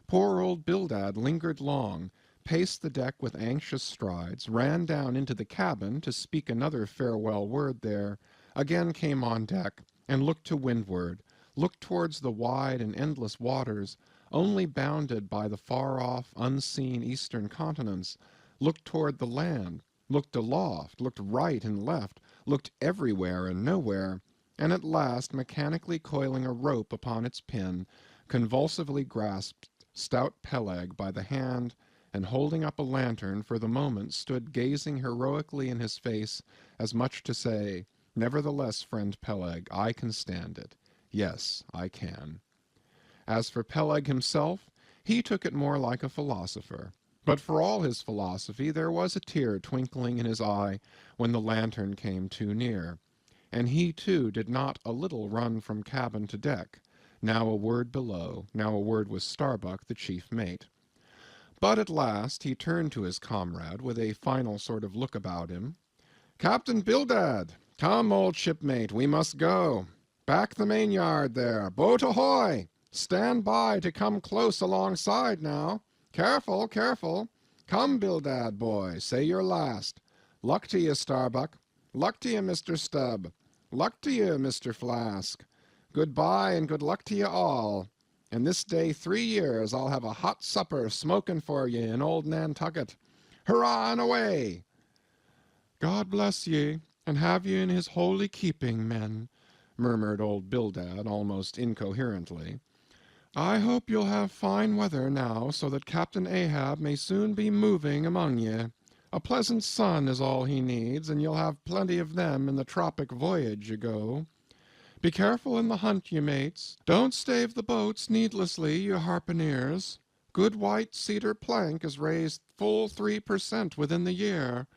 poor old Bildad lingered long, paced the deck with anxious strides, ran down into the cabin to speak another farewell word there, again came on deck, and looked to windward, looked towards the wide and endless waters, only bounded by the far-off, unseen eastern continents, looked toward the land, looked aloft, looked right and left, looked everywhere and nowhere, and at last, mechanically coiling a rope upon its pin, convulsively grasped stout Peleg by the hand, and holding up a lantern for the moment stood gazing heroically in his face, as much to say, "Nevertheless, friend Peleg, I can stand it. Yes, I can." As for Peleg himself, he took it more like a philosopher. But for all his philosophy, there was a tear twinkling in his eye when the lantern came too near, and he too did not a little run from cabin to deck, now a word below, now a word with Starbuck, the chief mate. But at last he turned to his comrade with a final sort of look about him. "Captain Bildad! Come, old shipmate, we must go. Back the main-yard there. Boat ahoy! Stand by to come close alongside now. Careful, careful. Come, Bildad, boy, say your last. Luck to you, Starbuck. Luck to you, Mr. Stubb. Luck to you, Mr. Flask. Good-bye and good luck to you all. And this day 3 years I'll have a hot supper smoking for ye in old Nantucket. Hurrah and away!" "God bless ye, and have ye in his holy keeping, men," murmured old Bildad almost incoherently. "I hope you'll have fine weather now, so that Captain Ahab may soon be moving among ye. A pleasant sun is all he needs, and you'll have plenty of them in the tropic voyage you go. Be careful in the hunt, ye mates. Don't stave the boats needlessly, you harpooneers. Good white cedar plank is raised full 3% within the year.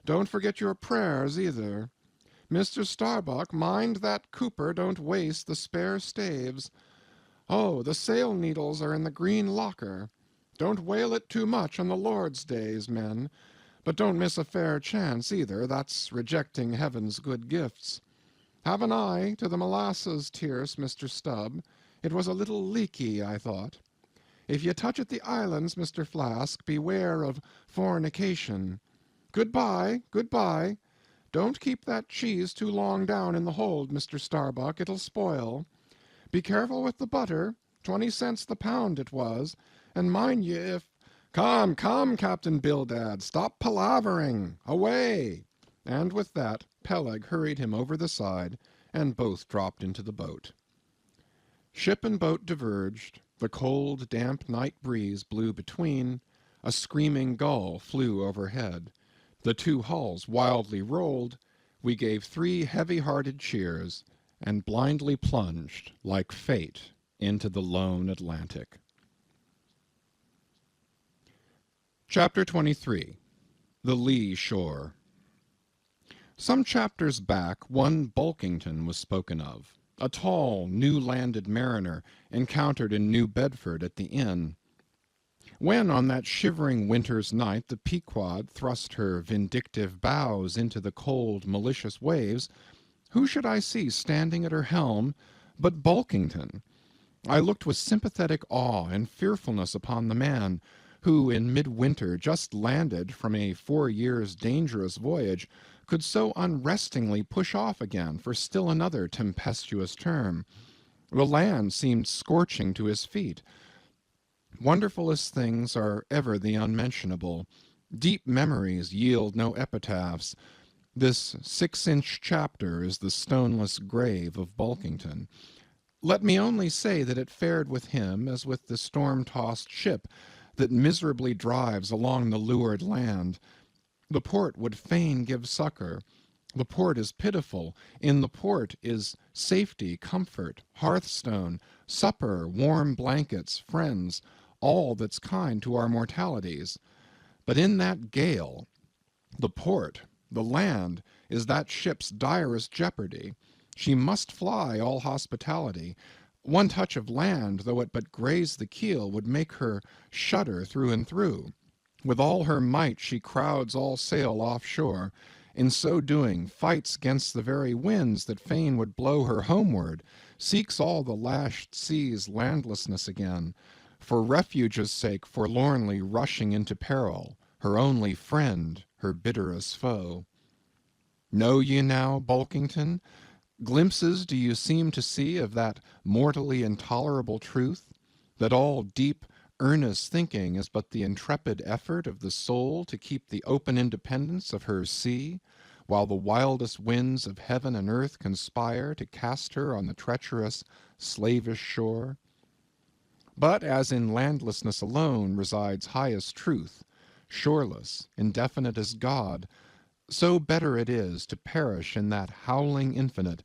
Don't forget your prayers, either. Mr. Starbuck, mind that cooper don't waste the spare staves. Oh, the sail needles are in the green locker. Don't whale it too much on the Lord's days, men. But don't miss a fair chance, either. That's rejecting heaven's good gifts. Have an eye to the molasses tierce, Mr. Stubb. It was a little leaky, I thought. If ye touch at the islands, Mr. Flask, beware of fornication. Good-bye, good-bye. Don't keep that cheese too long down in the hold, Mr. Starbuck. It'll spoil. Be careful with the butter. 20 cents the pound it was. And mind ye if— Come, come, Captain Bildad, stop palavering. Away! And with that, Peleg hurried him over the side, and both dropped into the boat. Ship and boat diverged. The cold, damp night breeze blew between. A screaming gull flew overhead. The two hulls wildly rolled. We gave 3 heavy-hearted cheers, and blindly plunged, like fate, into the lone Atlantic. Chapter 23. The Lee Shore. Some chapters back, one Bulkington was spoken of, a tall, new-landed mariner encountered in New Bedford at the inn. When on that shivering winter's night the Pequod thrust her vindictive bows into the cold, malicious waves, who should I see standing at her helm but Bulkington? I looked with sympathetic awe and fearfulness upon the man, who in midwinter just landed from a 4 years' dangerous voyage, could so unrestingly push off again for still another tempestuous term. The land seemed scorching to his feet. Wonderfulest things are ever the unmentionable. Deep memories yield no epitaphs. This 6-inch chapter is the stoneless grave of Bulkington. Let me only say that it fared with him as with the storm-tossed ship that miserably drives along the lured land. The port would fain give succor. The port is pitiful. In the port is safety, comfort, hearthstone, supper, warm blankets, friends, all that's kind to our mortalities. But in that gale, the port, the land, is that ship's direst jeopardy. She must fly all hospitality. One touch of land, though it but graze the keel, would make her shudder through and through. With all her might she crowds all sail offshore. In so doing, fights 'gainst the very winds that fain would blow her homeward, seeks all the lashed sea's landlessness again, for refuge's sake forlornly rushing into peril, her only friend, her bitterest foe. Know ye now, Bulkington? Glimpses do you seem to see of that mortally intolerable truth, that all deep, earnest thinking is but the intrepid effort of the soul to keep the open independence of her sea, while the wildest winds of heaven and earth conspire to cast her on the treacherous, slavish shore? But as in landlessness alone resides highest truth, shoreless, indefinite as God, so better it is to perish in that howling infinite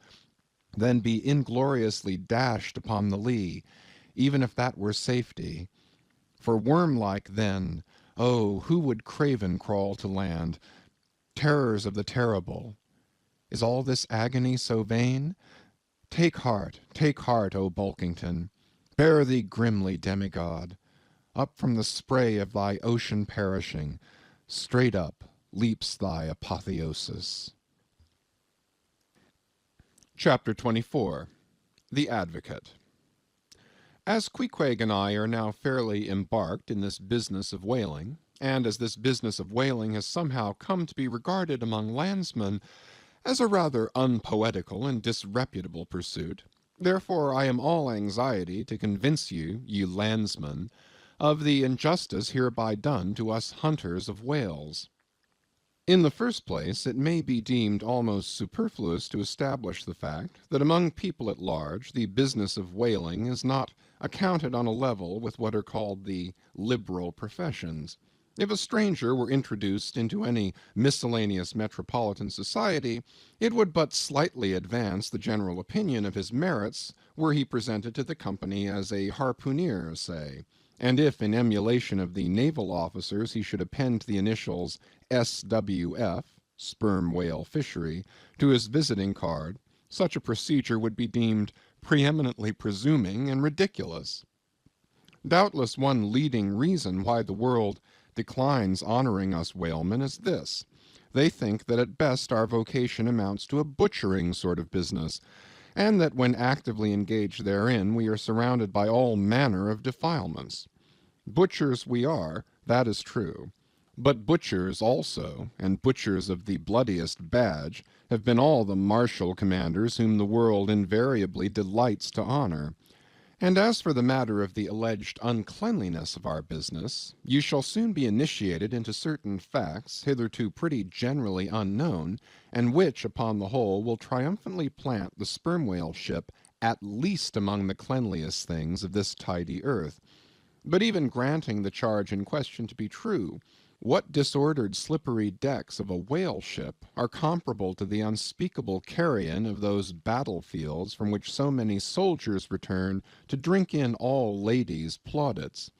than be ingloriously dashed upon the lee, even if that were safety. For worm-like then, oh, who would craven crawl to land? Terrors of the terrible. Is all this agony so vain? Take heart, O Bulkington. Bear thee grimly, demigod. Up from the spray of thy ocean perishing, straight up leaps thy apotheosis. Chapter 24. The Advocate. As Queequeg and I are now fairly embarked in this business of whaling, and as this business of whaling has somehow come to be regarded among landsmen as a rather unpoetical and disreputable pursuit, therefore I am all anxiety to convince you, ye landsmen, of the injustice hereby done to us hunters of whales. In the first place, it may be deemed almost superfluous to establish the fact that among people at large the business of whaling is not accounted on a level with what are called the liberal professions. If a stranger were introduced into any miscellaneous metropolitan society, it would but slightly advance the general opinion of his merits were he presented to the company as a harpooneer, say, and if in emulation of the naval officers he should append the initials SWF, sperm whale fishery to his visiting card, such a procedure would be deemed preeminently presuming and ridiculous. Doubtless one leading reason why the world declines honoring us whalemen is this. They think that at best our vocation amounts to a butchering sort of business, and that when actively engaged therein we are surrounded by all manner of defilements. Butchers we are, that is true. But butchers also, and butchers of the bloodiest badge, have been all the martial commanders whom the world invariably delights to honor. And as for the matter of the alleged uncleanliness of our business, you shall soon be initiated into certain facts hitherto pretty generally unknown, and which, upon the whole, will triumphantly plant the sperm whale ship at least among the cleanliest things of this tidy earth. But even granting the charge in question to be true, what disordered slippery decks of a whale ship are comparable to the unspeakable carrion of those battlefields from which so many soldiers return to drink in all ladies' plaudits?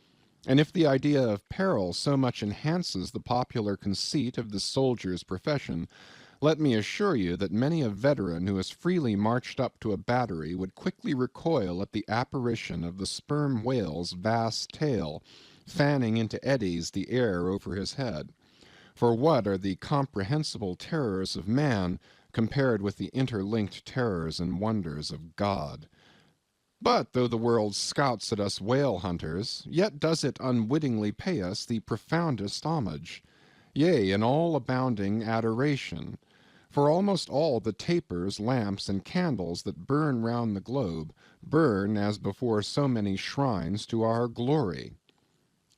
And if the idea of peril so much enhances the popular conceit of the soldier's profession, let me assure you that many a veteran who has freely marched up to a battery would quickly recoil at the apparition of the sperm whale's vast tail, fanning into eddies the air over his head. For what are the comprehensible terrors of man compared with the interlinked terrors and wonders of God? But though the world scouts at us whale hunters, yet does it unwittingly pay us the profoundest homage, yea, an all abounding adoration. For almost all the tapers, lamps, and candles that burn round the globe burn as before so many shrines to our glory.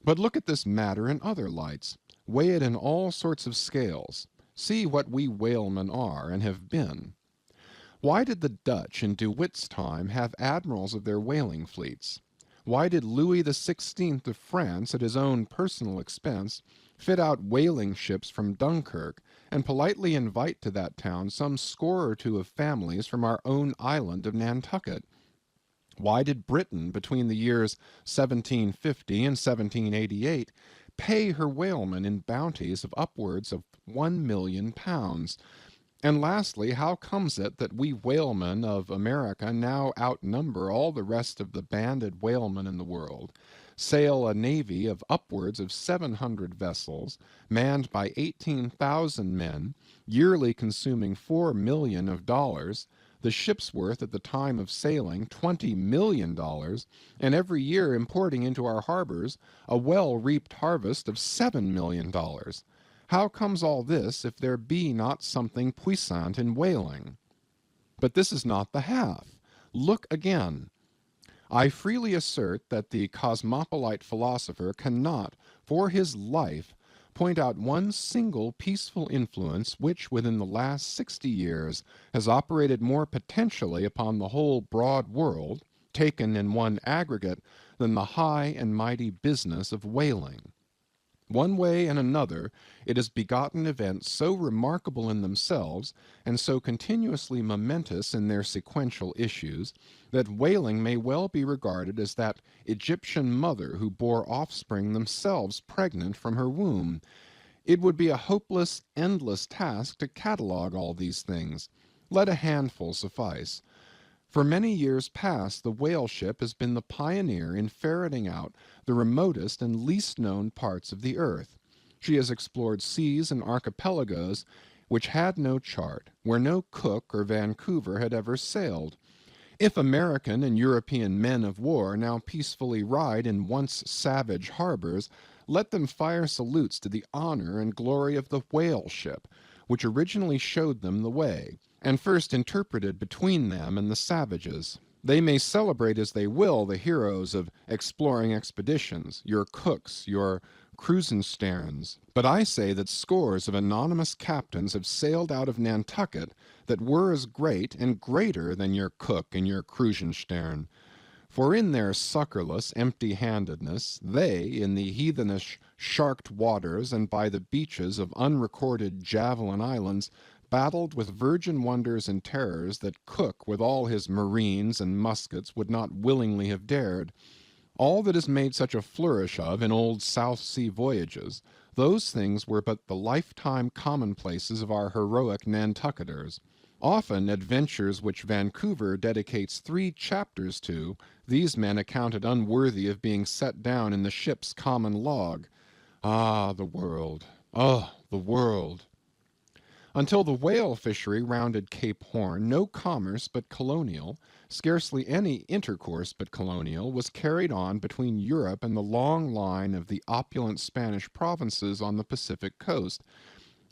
But look at this matter in other lights. Weigh it in all sorts of scales. See what we whalemen are and have been. Why did the Dutch in De Witt's time have admirals of their whaling fleets? Why did Louis XVI of France, at his own personal expense, fit out whaling ships from Dunkirk, and politely invite to that town some score or two of families from our own island of Nantucket? Why did Britain, between the years 1750 and 1788, pay her whalemen in bounties of upwards of £1,000,000? And lastly, how comes it that we whalemen of America now outnumber all the rest of the banded whalemen in the world, sail a navy of upwards of 700 vessels, manned by 18,000 men, yearly consuming $4,000,000 of dollars, the ship's worth at the time of sailing $20,000,000, and every year importing into our harbors a well-reaped harvest of $7,000,000? How comes all this if there be not something puissant in whaling? But this is not the half. Look again. I freely assert that the cosmopolite philosopher cannot, for his life, point out one single peaceful influence which, within the last 60 years, has operated more potentially upon the whole broad world, taken in one aggregate, than the high and mighty business of whaling. One way and another, it has begotten events so remarkable in themselves, and so continuously momentous in their sequential issues, that whaling may well be regarded as that Egyptian mother who bore offspring themselves pregnant from her womb. It would be a hopeless, endless task to catalogue all these things. Let a handful suffice. For many years past the whale ship has been the pioneer in ferreting out the remotest and least known parts of the earth. She has explored seas and archipelagos which had no chart, where no Cook or Vancouver had ever sailed. If American and European men of war now peacefully ride in once savage harbors, let them fire salutes to the honor and glory of the whale ship, which originally showed them the way, and first interpreted between them and the savages. They may celebrate as they will the heroes of exploring expeditions, your Cooks, your Krusensterns, but I say that scores of anonymous captains have sailed out of Nantucket that were as great and greater than your Cook and your Krusenstern. For in their succorless empty-handedness, they, in the heathenish sharked waters and by the beaches of unrecorded javelin islands, battled with virgin wonders and terrors that Cook with all his marines and muskets would not willingly have dared. All that is made such a flourish of in old South Sea voyages, those things were but the lifetime commonplaces of our heroic Nantucketers. Often adventures which Vancouver dedicates 3 chapters to, these men accounted unworthy of being set down in the ship's common log. Ah, the world! Ah, the world! Until the whale fishery rounded Cape Horn, no commerce but colonial, scarcely any intercourse but colonial, was carried on between Europe and the long line of the opulent Spanish provinces on the Pacific coast.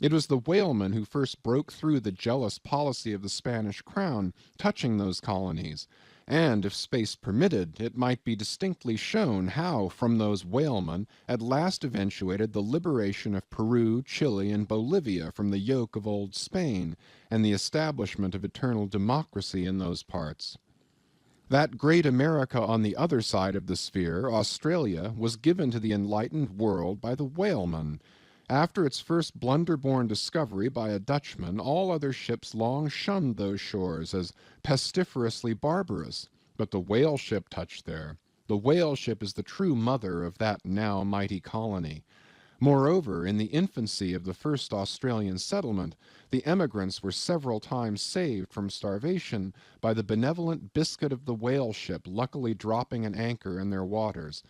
It was the whalemen who first broke through the jealous policy of the Spanish crown touching those colonies, and, if space permitted, it might be distinctly shown how from those whalemen at last eventuated the liberation of Peru, Chile, and Bolivia from the yoke of old Spain, and the establishment of eternal democracy in those parts. That great America on the other side of the sphere, Australia, was given to the enlightened world by the whalemen. After its first blunder-born discovery by a Dutchman, all other ships long shunned those shores as pestiferously barbarous. But the whale ship touched there. The whale ship is the true mother of that now mighty colony. Moreover, in the infancy of the first Australian settlement, the emigrants were several times saved from starvation by the benevolent biscuit of the whale ship luckily dropping an anchor in their waters.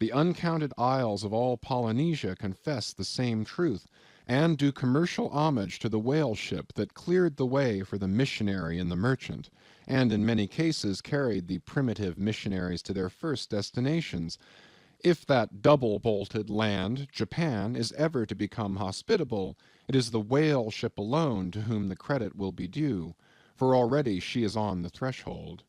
The uncounted isles of all Polynesia confess the same truth, and do commercial homage to the whale ship that cleared the way for the missionary and the merchant, and in many cases carried the primitive missionaries to their first destinations. If that double-bolted land, Japan, is ever to become hospitable, it is the whale ship alone to whom the credit will be due, for already she is on the threshold.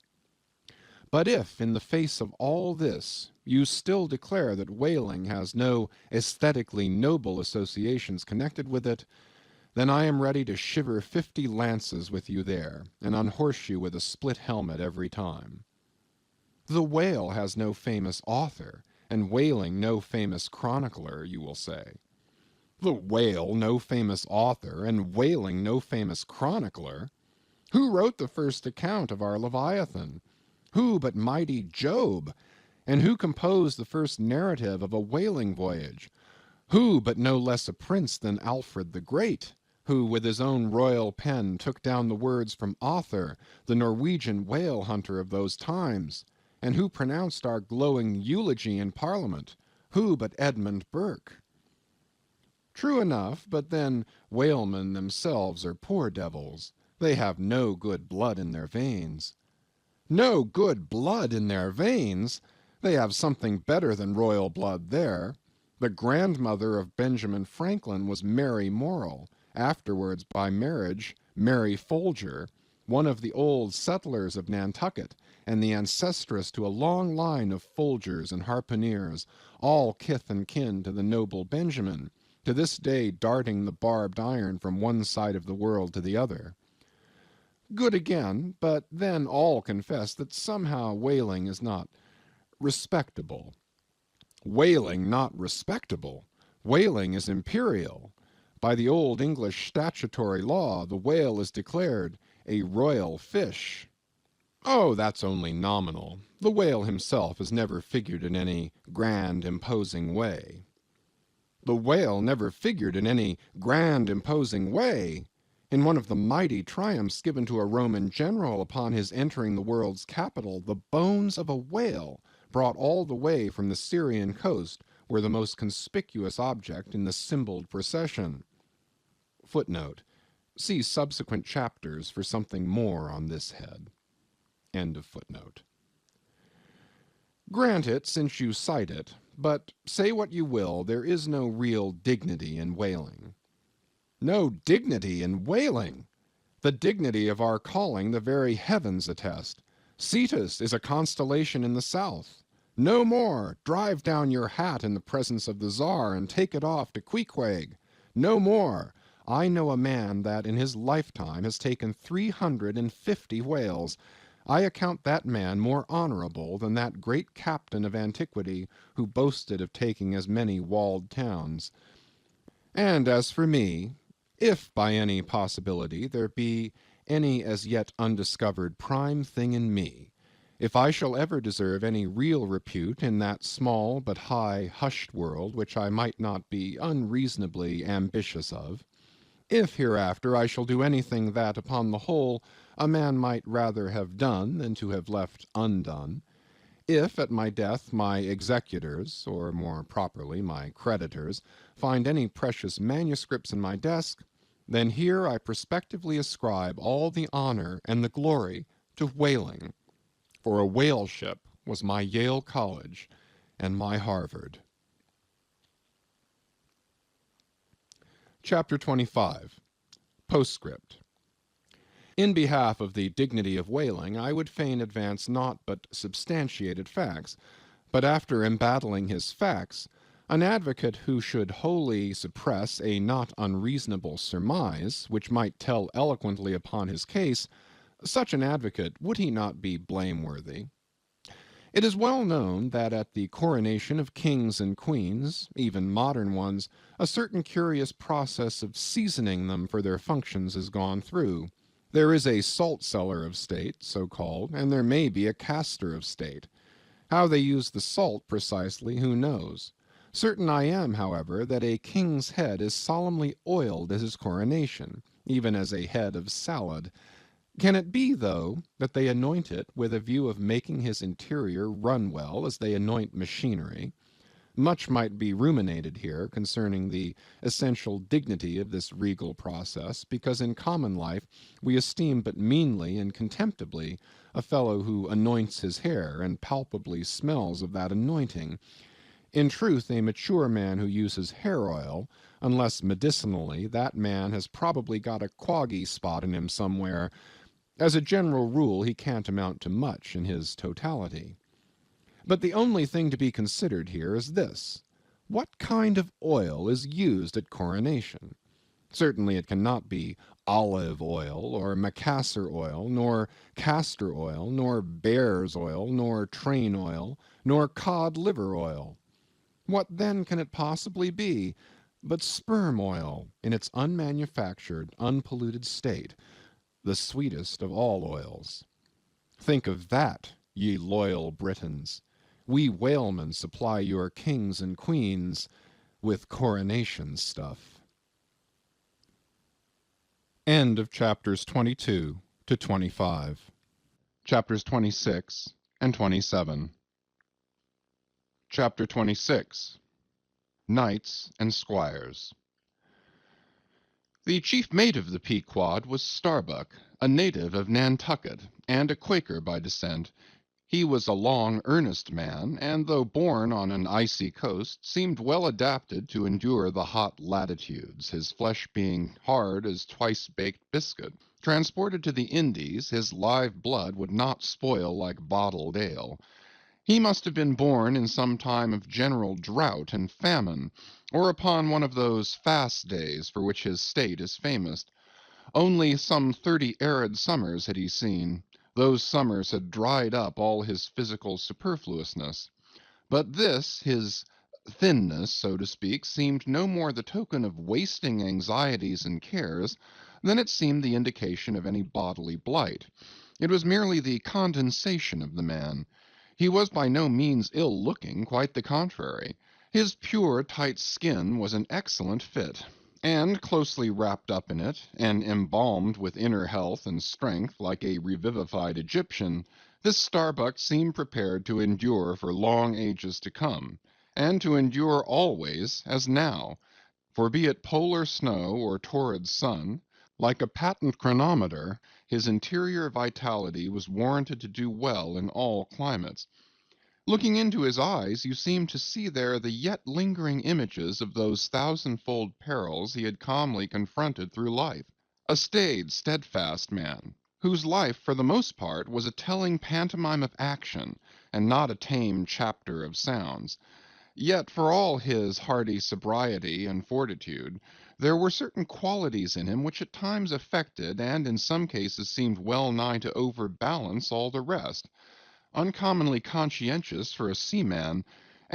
But if, in the face of all this, you still declare that whaling has no aesthetically noble associations connected with it, then I am ready to shiver 50 lances with you there, and unhorse you with a split helmet every time. The whale has no famous author, and whaling no famous chronicler, you will say. The whale no famous author, and whaling no famous chronicler? Who wrote the first account of our Leviathan? Who but mighty Job? And who composed the first narrative of a whaling voyage? Who but no less a prince than Alfred the Great, who with his own royal pen took down the words from Other, the Norwegian whale hunter of those times, and who pronounced our glowing eulogy in Parliament? Who but Edmund Burke? True enough, but then whalemen themselves are poor devils. They have no good blood in their veins. No good blood in their veins? They have something better than royal blood there. The grandmother of Benjamin Franklin was Mary Morrell, afterwards by marriage Mary Folger, one of the old settlers of Nantucket, and the ancestress to a long line of Folgers and harpooneers, all kith and kin to the noble Benjamin, to this day darting the barbed iron from one side of the world to the other. Good again, but then all confess that somehow whaling is not respectable. Whaling not respectable? Whaling is imperial. By the old English statutory law, the whale is declared a royal fish. Oh, that's only nominal. The whale himself has never figured in any grand, imposing way. The whale never figured in any grand, imposing way. In one of the mighty triumphs given to a Roman general upon his entering the world's capital, the bones of a whale, brought all the way from the Syrian coast, were the most conspicuous object in the symboled procession. Footnote. See subsequent chapters for something more on this head. End of footnote. Grant it, since you cite it, but say what you will, there is no real dignity in whaling. No dignity in whaling! The dignity of our calling the very heavens attest. Cetus is a constellation in the south. No more, drive down your hat in the presence of the Tsar and take it off to Queequeg. No more, I know a man that in his lifetime has taken 350 whales. I account that man more honorable than that great captain of antiquity who boasted of taking as many walled towns. And as for me, if by any possibility there be any as yet undiscovered prime thing in me, If I shall ever deserve any real repute in that small but high hushed world which I might not be unreasonably ambitious of, if hereafter I shall do anything that, upon the whole, a man might rather have done than to have left undone, if at my death my executors, or more properly my creditors, find any precious manuscripts in my desk, then here I prospectively ascribe all the honor and the glory to whaling, for a whale ship was my Yale College and my Harvard. Chapter 25. Postscript. In behalf of the dignity of whaling, I would fain advance naught but substantiated facts, but after embattling his facts, an advocate who should wholly suppress a not unreasonable surmise, which might tell eloquently upon his case, such an advocate, would he not be blameworthy? It is well known that at the coronation of kings and queens, even modern ones, a certain curious process of seasoning them for their functions is gone through. There is a salt cellar of state, so called, and there may be a caster of state. How they use the salt precisely, who knows? Certain I am, however, that a king's head is solemnly oiled at his coronation, even as a head of salad. Can it be, though, that they anoint it with a view of making his interior run well as they anoint machinery? Much might be ruminated here concerning the essential dignity of this regal process, because in common life we esteem but meanly and contemptibly a fellow who anoints his hair and palpably smells of that anointing. In truth, a mature man who uses hair oil, unless medicinally, that man has probably got a quaggy spot in him somewhere. As a general rule, he can't amount to much in his totality. But the only thing to be considered here is this: what kind of oil is used at coronation? Certainly it cannot be olive oil, or macassar oil, nor castor oil, nor bear's oil, nor train oil, nor cod liver oil. What then can it possibly be but sperm oil in its unmanufactured, unpolluted state, the sweetest of all oils? Think of that, ye loyal Britons. We whalemen supply your kings and queens with coronation stuff. End of chapters 22 to 25. Chapters 26 and 27. Chapter 26. Knights and Squires. The chief mate of the Pequod was Starbuck, a native of Nantucket, and a Quaker by descent. He was a long, earnest man, and though born on an icy coast, seemed well adapted to endure the hot latitudes, his flesh being hard as twice-baked biscuit. Transported to the Indies, his live blood would not spoil like bottled ale. He must have been born in some time of general drought and famine, or upon one of those fast days for which his state is famous. Only some 30 arid summers had he seen. Those summers had dried up all his physical superfluousness. But this, his thinness, so to speak, seemed no more the token of wasting anxieties and cares than it seemed the indication of any bodily blight. It was merely the condensation of the man. He was by no means ill-looking, quite the contrary. His pure, tight skin was an excellent fit, and closely wrapped up in it, and embalmed with inner health and strength like a revivified Egyptian, this Starbuck seemed prepared to endure for long ages to come, and to endure always as now, for be it polar snow or torrid sun, like a patent chronometer, his interior vitality was warranted to do well in all climates. Looking into his eyes, you seemed to see there the yet lingering images of those thousandfold perils he had calmly confronted through life. A staid, steadfast man, whose life for the most part was a telling pantomime of action, and not a tame chapter of sounds. Yet for all his hardy sobriety and fortitude, there were certain qualities in him which at times affected, and in some cases seemed well nigh to overbalance all the rest. Uncommonly conscientious for a seaman,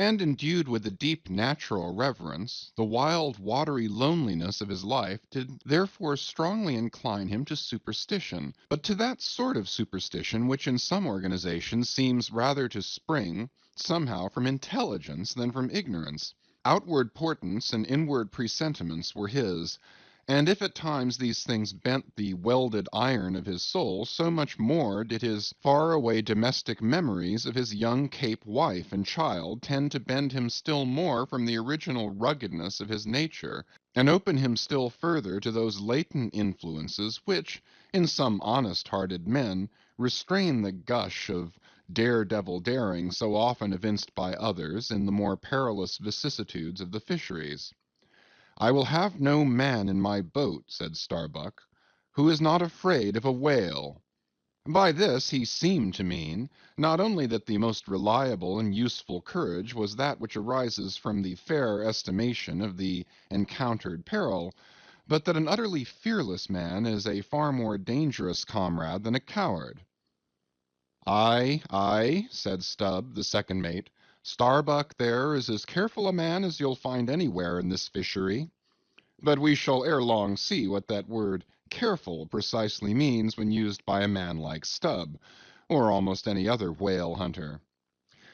and endued with a deep natural reverence, the wild watery loneliness of his life did therefore strongly incline him to superstition, but to that sort of superstition which in some organizations seems rather to spring, somehow, from intelligence than from ignorance. Outward portents and inward presentiments were his, and if at times these things bent the welded iron of his soul, so much more did his far-away domestic memories of his young Cape wife and child tend to bend him still more from the original ruggedness of his nature, and open him still further to those latent influences which, in some honest-hearted men, restrain the gush of dare-devil daring so often evinced by others in the more perilous vicissitudes of the fisheries. "I will have no man in my boat," said Starbuck, "who is not afraid of a whale." By this he seemed to mean, not only that the most reliable and useful courage was that which arises from the fair estimation of the encountered peril, but that an utterly fearless man is a far more dangerous comrade than a coward. "Aye, aye," said Stubb, the second mate, "Starbuck there is as careful a man as you'll find anywhere in this fishery. But we shall ere long see what that word careful precisely means when used by a man like Stubb, or almost any other whale hunter.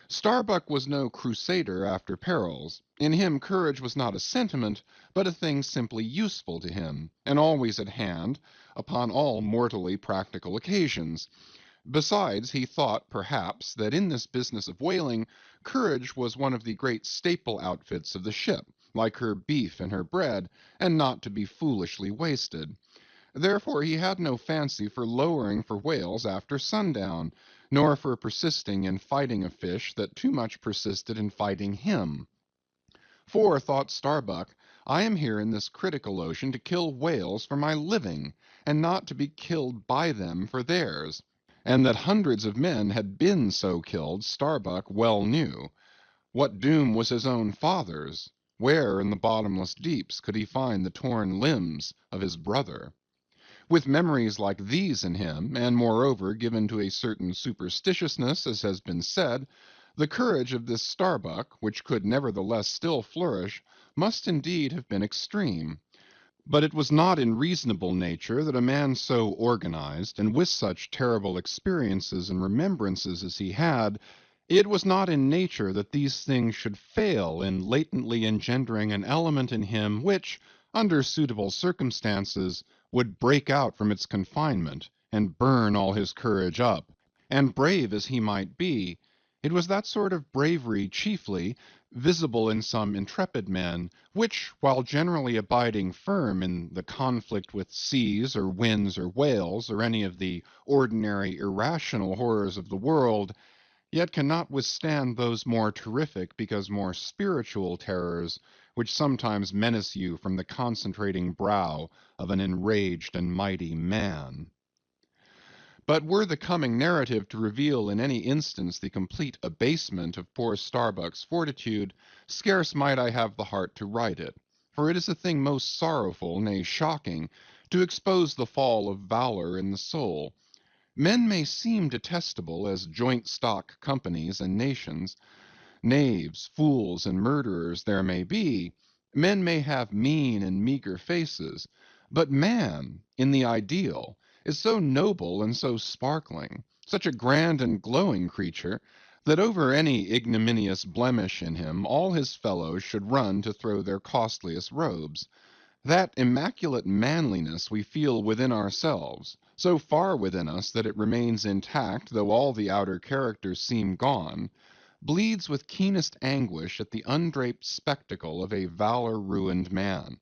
Starbuck was no crusader after perils. In him courage was not a sentiment, but a thing simply useful to him, and always at hand upon all mortally practical occasions. Besides, he thought, perhaps, that in this business of whaling, courage was one of the great staple outfits of the ship, like her beef and her bread, and not to be foolishly wasted. Therefore he had no fancy for lowering for whales after sundown, nor for persisting in fighting a fish that too much persisted in fighting him. For, thought Starbuck, I am here in this critical ocean to kill whales for my living, and not to be killed by them for theirs. And that hundreds of men had been so killed, Starbuck well knew. What doom was his own father's? Where in the bottomless deeps could he find the torn limbs of his brother? With memories like these in him, and moreover given to a certain superstitiousness, as has been said, the courage of this Starbuck, which could nevertheless still flourish, must indeed have been extreme. But it was not in reasonable nature that a man so organized, and with such terrible experiences and remembrances as he had, it was not in nature that these things should fail in latently engendering an element in him which, under suitable circumstances, would break out from its confinement, and burn all his courage up. And brave as he might be, it was that sort of bravery chiefly, visible in some intrepid men, which, while generally abiding firm in the conflict with seas or winds or whales or any of the ordinary irrational horrors of the world, yet cannot withstand those more terrific because more spiritual terrors which sometimes menace you from the concentrating brow of an enraged and mighty man. But were the coming narrative to reveal in any instance the complete abasement of poor Starbuck's fortitude, scarce might I have the heart to write it, for it is a thing most sorrowful, nay shocking, to expose the fall of valor in the soul. Men may seem detestable as joint stock companies and nations. Knaves, fools, and murderers there may be. Men may have mean and meager faces. But man, in the ideal, is so noble and so sparkling, such a grand and glowing creature, that over any ignominious blemish in him all his fellows should run to throw their costliest robes. That immaculate manliness we feel within ourselves, so far within us that it remains intact though all the outer characters seem gone, bleeds with keenest anguish at the undraped spectacle of a valor-ruined man.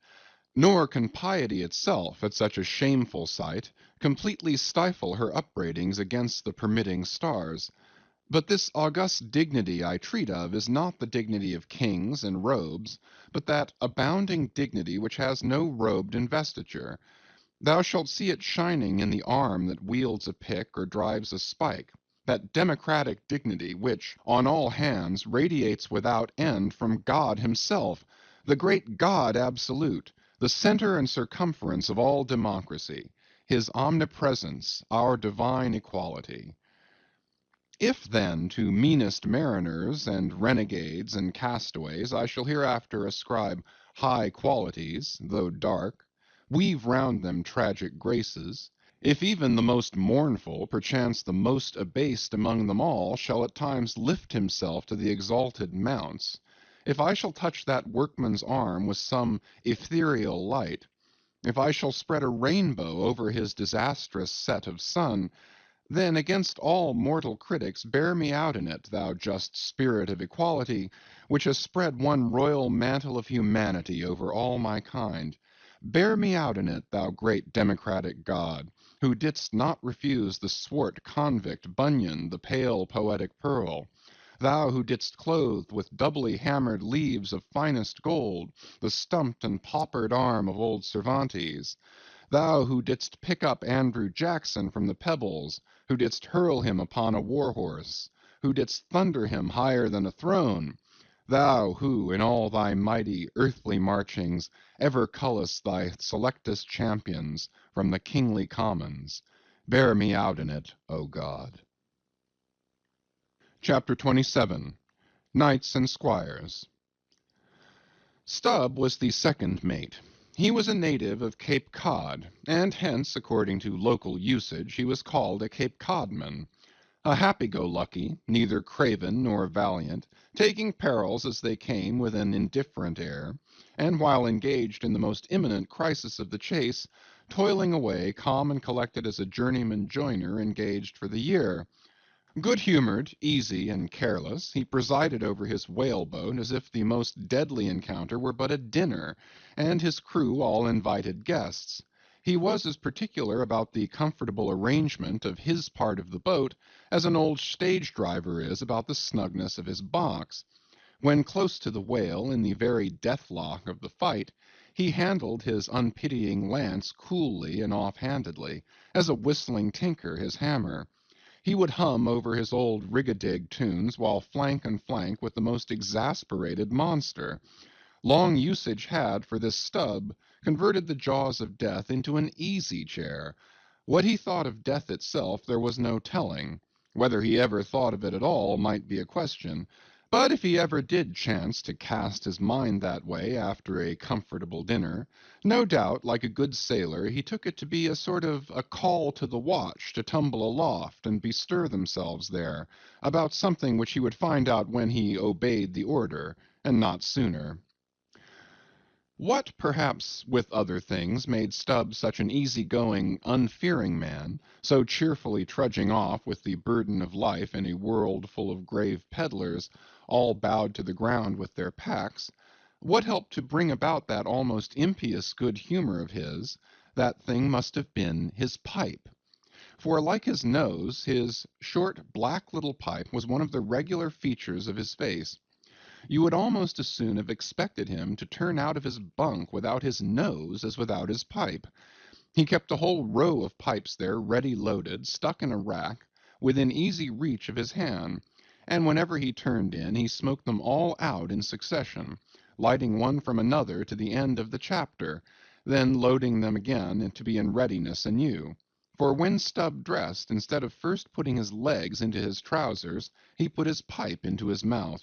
Nor can piety itself, at such a shameful sight, completely stifle her upbraidings against the permitting stars. But this august dignity I treat of is not the dignity of kings and robes, but that abounding dignity which has no robed investiture. Thou shalt see it shining in the arm that wields a pick or drives a spike, that democratic dignity which, on all hands, radiates without end from God himself, the great God absolute, the center and circumference of all democracy, his omnipresence, our divine equality. If, then, to meanest mariners and renegades and castaways I shall hereafter ascribe high qualities, though dark, weave round them tragic graces, if even the most mournful, perchance the most abased among them all, shall at times lift himself to the exalted mounts, if I shall touch that workman's arm with some ethereal light, if I shall spread a rainbow over his disastrous set of sun, then against all mortal critics bear me out in it, thou just spirit of equality, which has spread one royal mantle of humanity over all my kind. Bear me out in it, thou great democratic God, who didst not refuse the swart convict Bunyan the pale poetic pearl. Thou who didst clothe with doubly hammered leaves of finest gold the stumped and paupered arm of old Cervantes. Thou who didst pick up Andrew Jackson from the pebbles, who didst hurl him upon a war horse, who didst thunder him higher than a throne, thou who, in all thy mighty earthly marchings, ever cullest thy selectest champions from the kingly commons, bear me out in it, O God. Chapter 27. Knights and Squires. Stubb was the second mate. He was a native of Cape Cod, and hence, according to local usage, he was called a Cape Codman. A happy-go-lucky, neither craven nor valiant, taking perils as they came with an indifferent air, and while engaged in the most imminent crisis of the chase, toiling away calm and collected as a journeyman joiner engaged for the year. Good-humored, easy, and careless, he presided over his whaleboat as if the most deadly encounter were but a dinner, and his crew all invited guests. He was as particular about the comfortable arrangement of his part of the boat as an old stage driver is about the snugness of his box. When close to the whale, in the very deathlock of the fight, he handled his unpitying lance coolly and off-handedly, as a whistling tinker his hammer. He would hum over his old rig-a-dig tunes while flank and flank with the most exasperated monster. Long usage had, for this Stubb, converted the jaws of death into an easy-chair. What he thought of death itself there was no telling. Whether he ever thought of it at all might be a question. But if he ever did chance to cast his mind that way after a comfortable dinner, no doubt, like a good sailor, he took it to be a sort of a call to the watch to tumble aloft and bestir themselves there, about something which he would find out when he obeyed the order, and not sooner. What, perhaps, with other things, made Stubb such an easy-going, unfearing man, so cheerfully trudging off with the burden of life in a world full of grave peddlers, all bowed to the ground with their packs, what helped to bring about that almost impious good humor of his, that thing must have been his pipe. For, like his nose, his short, black little pipe was one of the regular features of his face. You would almost as soon have expected him to turn out of his bunk without his nose as without his pipe. He kept a whole row of pipes there ready loaded, stuck in a rack, within easy reach of his hand, and whenever he turned in he smoked them all out in succession, lighting one from another to the end of the chapter, then loading them again to be in readiness anew. For when Stubb dressed, instead of first putting his legs into his trousers, he put his pipe into his mouth.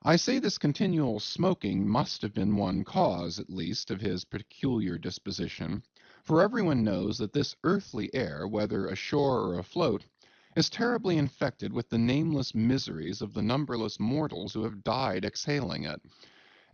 I say this continual smoking must have been one cause, at least, of his peculiar disposition, for everyone knows that this earthly air, whether ashore or afloat, is terribly infected with the nameless miseries of the numberless mortals who have died exhaling it.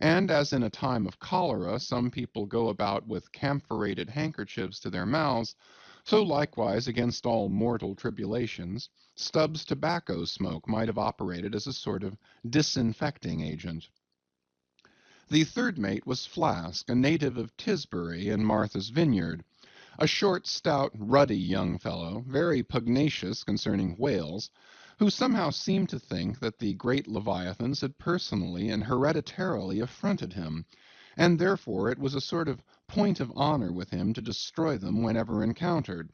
And as in a time of cholera some people go about with camphorated handkerchiefs to their mouths, so likewise against all mortal tribulations, Stubb's tobacco smoke might have operated as a sort of disinfecting agent. The third mate was Flask, a native of Tisbury in Martha's Vineyard, a short, stout, ruddy young fellow, very pugnacious concerning whales, who somehow seemed to think that the great leviathans had personally and hereditarily affronted him, and therefore it was a sort of point of honor with him to destroy them whenever encountered.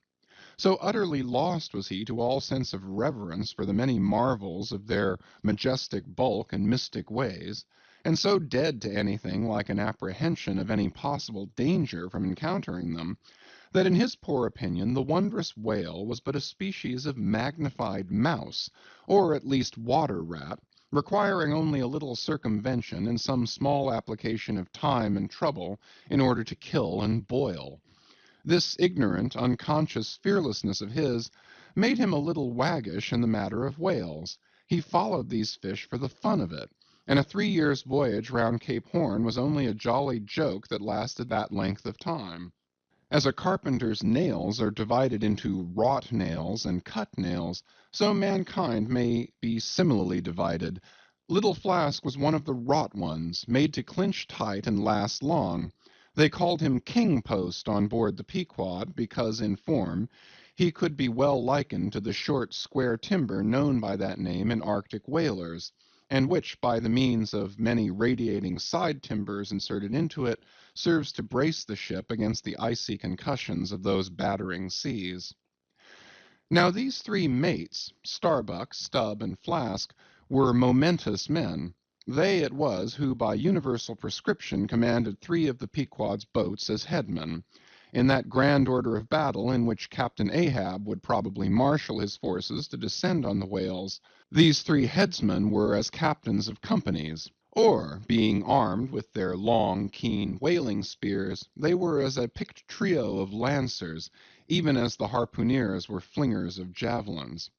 So utterly lost was he to all sense of reverence for the many marvels of their majestic bulk and mystic ways, and so dead to anything like an apprehension of any possible danger from encountering them, that in his poor opinion the wondrous whale was but a species of magnified mouse, or at least water rat, requiring only a little circumvention and some small application of time and trouble in order to kill and boil. This ignorant, unconscious fearlessness of his made him a little waggish in the matter of whales. He followed these fish for the fun of it, and a 3 years' voyage round Cape Horn was only a jolly joke that lasted that length of time. As a carpenter's nails are divided into wrought nails and cut nails, so mankind may be similarly divided. Little Flask was one of the wrought ones, made to clinch tight and last long. They called him King Post on board the Pequod because, in form, he could be well likened to the short, square timber known by that name in Arctic whalers, and which, by the means of many radiating side timbers inserted into it, serves to brace the ship against the icy concussions of those battering seas. Now these three mates, Starbuck, Stubb, and Flask, were momentous men. They it was who by universal prescription commanded three of the Pequod's boats as headmen. In that grand order of battle in which Captain Ahab would probably marshal his forces to descend on the whales, these three headsmen were as captains of companies, or, being armed with their long, keen whaling spears, they were as a picked trio of lancers, even as the harpooneers were flingers of javelins.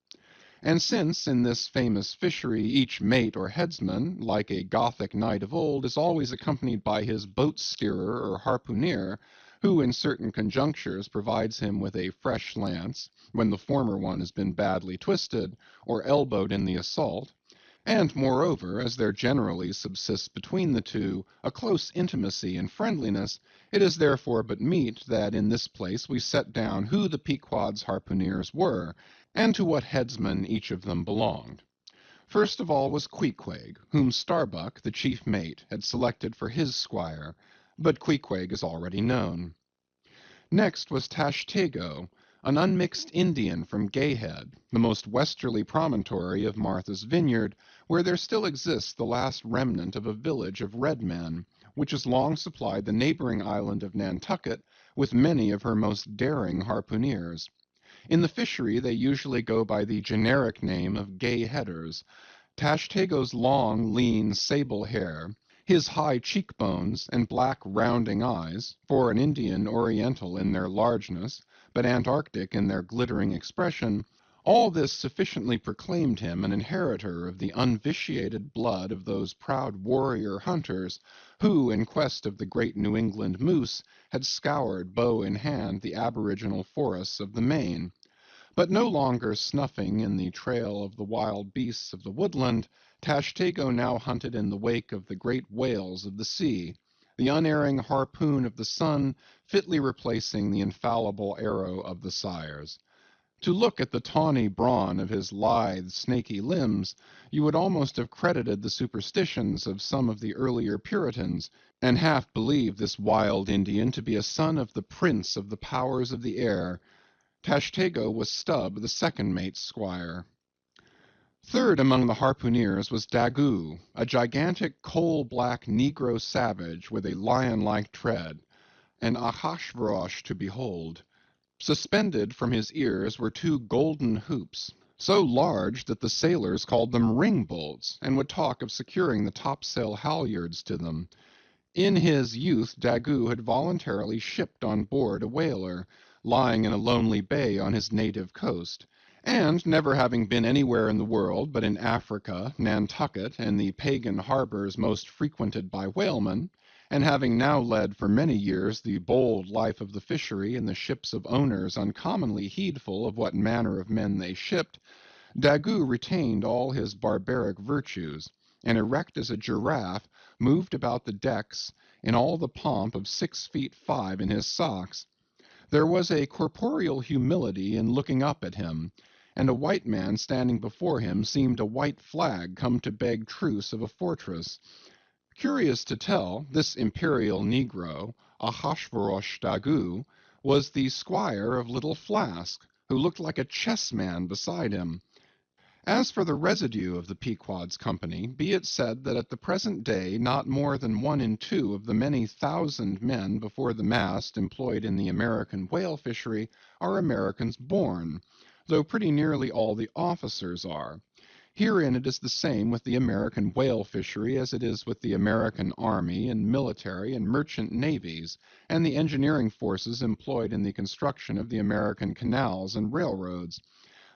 And since, in this famous fishery, each mate or headsman, like a Gothic knight of old, is always accompanied by his boat-steerer or harpooneer, who in certain conjunctures provides him with a fresh lance, when the former one has been badly twisted, or elbowed in the assault, and moreover, as there generally subsists between the two a close intimacy and friendliness, it is therefore but meet that in this place we set down who the Pequod's harpooneers were, and to what headsman each of them belonged. First of all was Queequeg, whom Starbuck, the chief mate, had selected for his squire, but Queequeg is already known. Next was Tashtego, an unmixed Indian from Gayhead, the most westerly promontory of Martha's Vineyard, where there still exists the last remnant of a village of red men, which has long supplied the neighboring island of Nantucket with many of her most daring harpooneers. In the fishery they usually go by the generic name of Gay Headers. Tashtego's long, lean, sable hair, his high cheekbones and black rounding eyes, for an Indian oriental in their largeness, but Antarctic in their glittering expression, all this sufficiently proclaimed him an inheritor of the unvitiated blood of those proud warrior hunters who, in quest of the great New England moose, had scoured, bow in hand, the aboriginal forests of the Maine. But no longer snuffing in the trail of the wild beasts of the woodland, Tashtego now hunted in the wake of the great whales of the sea, the unerring harpoon of the sun fitly replacing the infallible arrow of the sires. To look at the tawny brawn of his lithe, snaky limbs, you would almost have credited the superstitions of some of the earlier Puritans, and half believe this wild Indian to be a son of the prince of the powers of the air. Tashtego was Stubb, the second mate's squire. Third among the harpooneers was Daggoo, a gigantic coal-black negro savage with a lion-like tread, an Ahasuerus to behold. Suspended from his ears were two golden hoops, so large that the sailors called them ring-bolts, and would talk of securing the topsail halyards to them. In his youth Daggoo had voluntarily shipped on board a whaler, lying in a lonely bay on his native coast, and never having been anywhere in the world but in Africa, Nantucket, and the pagan harbors most frequented by whalemen, and having now led for many years the bold life of the fishery in the ships of owners uncommonly heedful of what manner of men they shipped, Daggoo retained all his barbaric virtues, and erect as a giraffe, moved about the decks in all the pomp of 6 feet 5 in his socks. There was a corporeal humility in looking up at him, and a white man standing before him seemed a white flag come to beg truce of a fortress. Curious to tell, this imperial negro, Ahasuerus Daggoo, was the squire of Little Flask, who looked like a chessman beside him. As for the residue of the Pequod's company, be it said that at the present day not more than 1 in 2 of the many thousand men before the mast employed in the American whale fishery are Americans born, though pretty nearly all the officers are. Herein it is the same with the American whale fishery as it is with the American army and military and merchant navies, and the engineering forces employed in the construction of the American canals and railroads.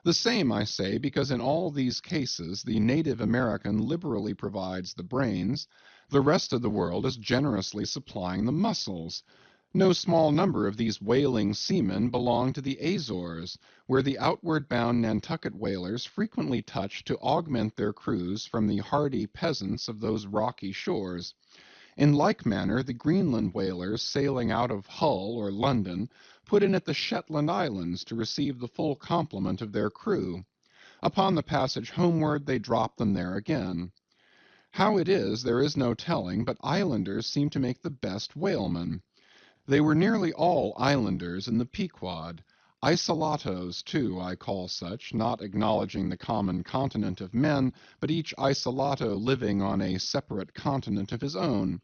The same, I say, because in all these cases the native American liberally provides the brains, the rest of the world is generously supplying the muscles. No small number of these whaling seamen belong to the Azores, where the outward bound Nantucket whalers frequently touch to augment their crews from the hardy peasants of those rocky shores. In like manner, the Greenland whalers sailing out of Hull or London put in at the Shetland Islands to receive the full complement of their crew. Upon the passage homeward they drop them there again. How it is, there is no telling, but islanders seem to make the best whalemen. They were nearly all islanders in the Pequod. Isolatos, too, I call such, not acknowledging the common continent of men, but each isolato living on a separate continent of his own.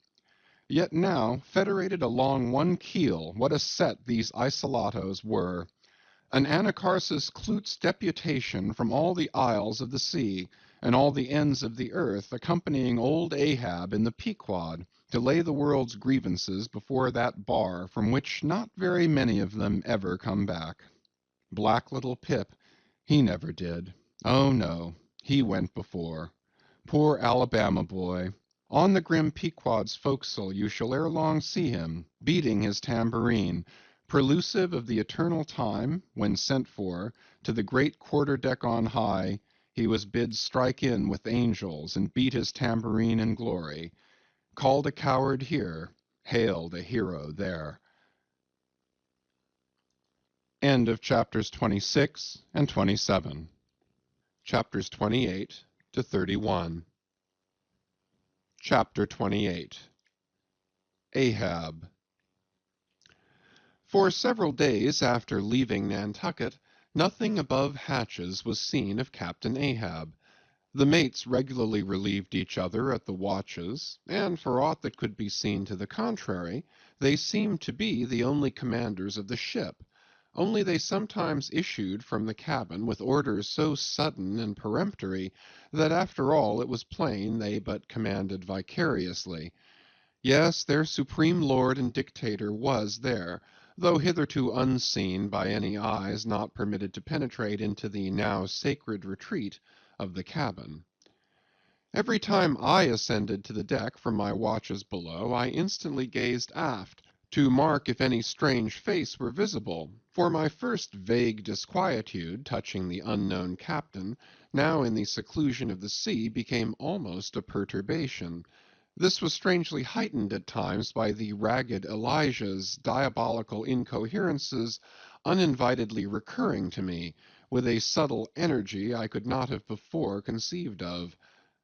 Yet now, federated along one keel, what a set these isolatos were! An Anacharsis Cloots deputation from all the isles of the sea, and all the ends of the earth, accompanying old Ahab in the Pequod, to lay the world's grievances before that bar from which not very many of them ever come back. Black little Pip, he never did. Oh no, he went before. Poor Alabama boy. On the grim Pequod's forecastle you shall ere long see him, beating his tambourine, prelusive of the eternal time, when sent for, to the great quarter-deck on high, he was bid strike in with angels and beat his tambourine in glory. Called a coward here, hailed a hero there. End of chapters 26 and 27. Chapters 28 to 31. Chapter 28. Ahab. For several days after leaving Nantucket, nothing above hatches was seen of Captain Ahab. The mates regularly relieved each other at the watches, and for aught that could be seen to the contrary, they seemed to be the only commanders of the ship, only they sometimes issued from the cabin with orders so sudden and peremptory that after all it was plain they but commanded vicariously. Yes, their supreme lord and dictator was there, though hitherto unseen by any eyes not permitted to penetrate into the now sacred retreat of the cabin. Every time I ascended to the deck from my watches below, I instantly gazed aft, to mark if any strange face were visible, for my first vague disquietude touching the unknown captain, now in the seclusion of the sea, became almost a perturbation. This was strangely heightened at times by the ragged Elijah's diabolical incoherences uninvitedly recurring to me, with a subtle energy I could not have before conceived of.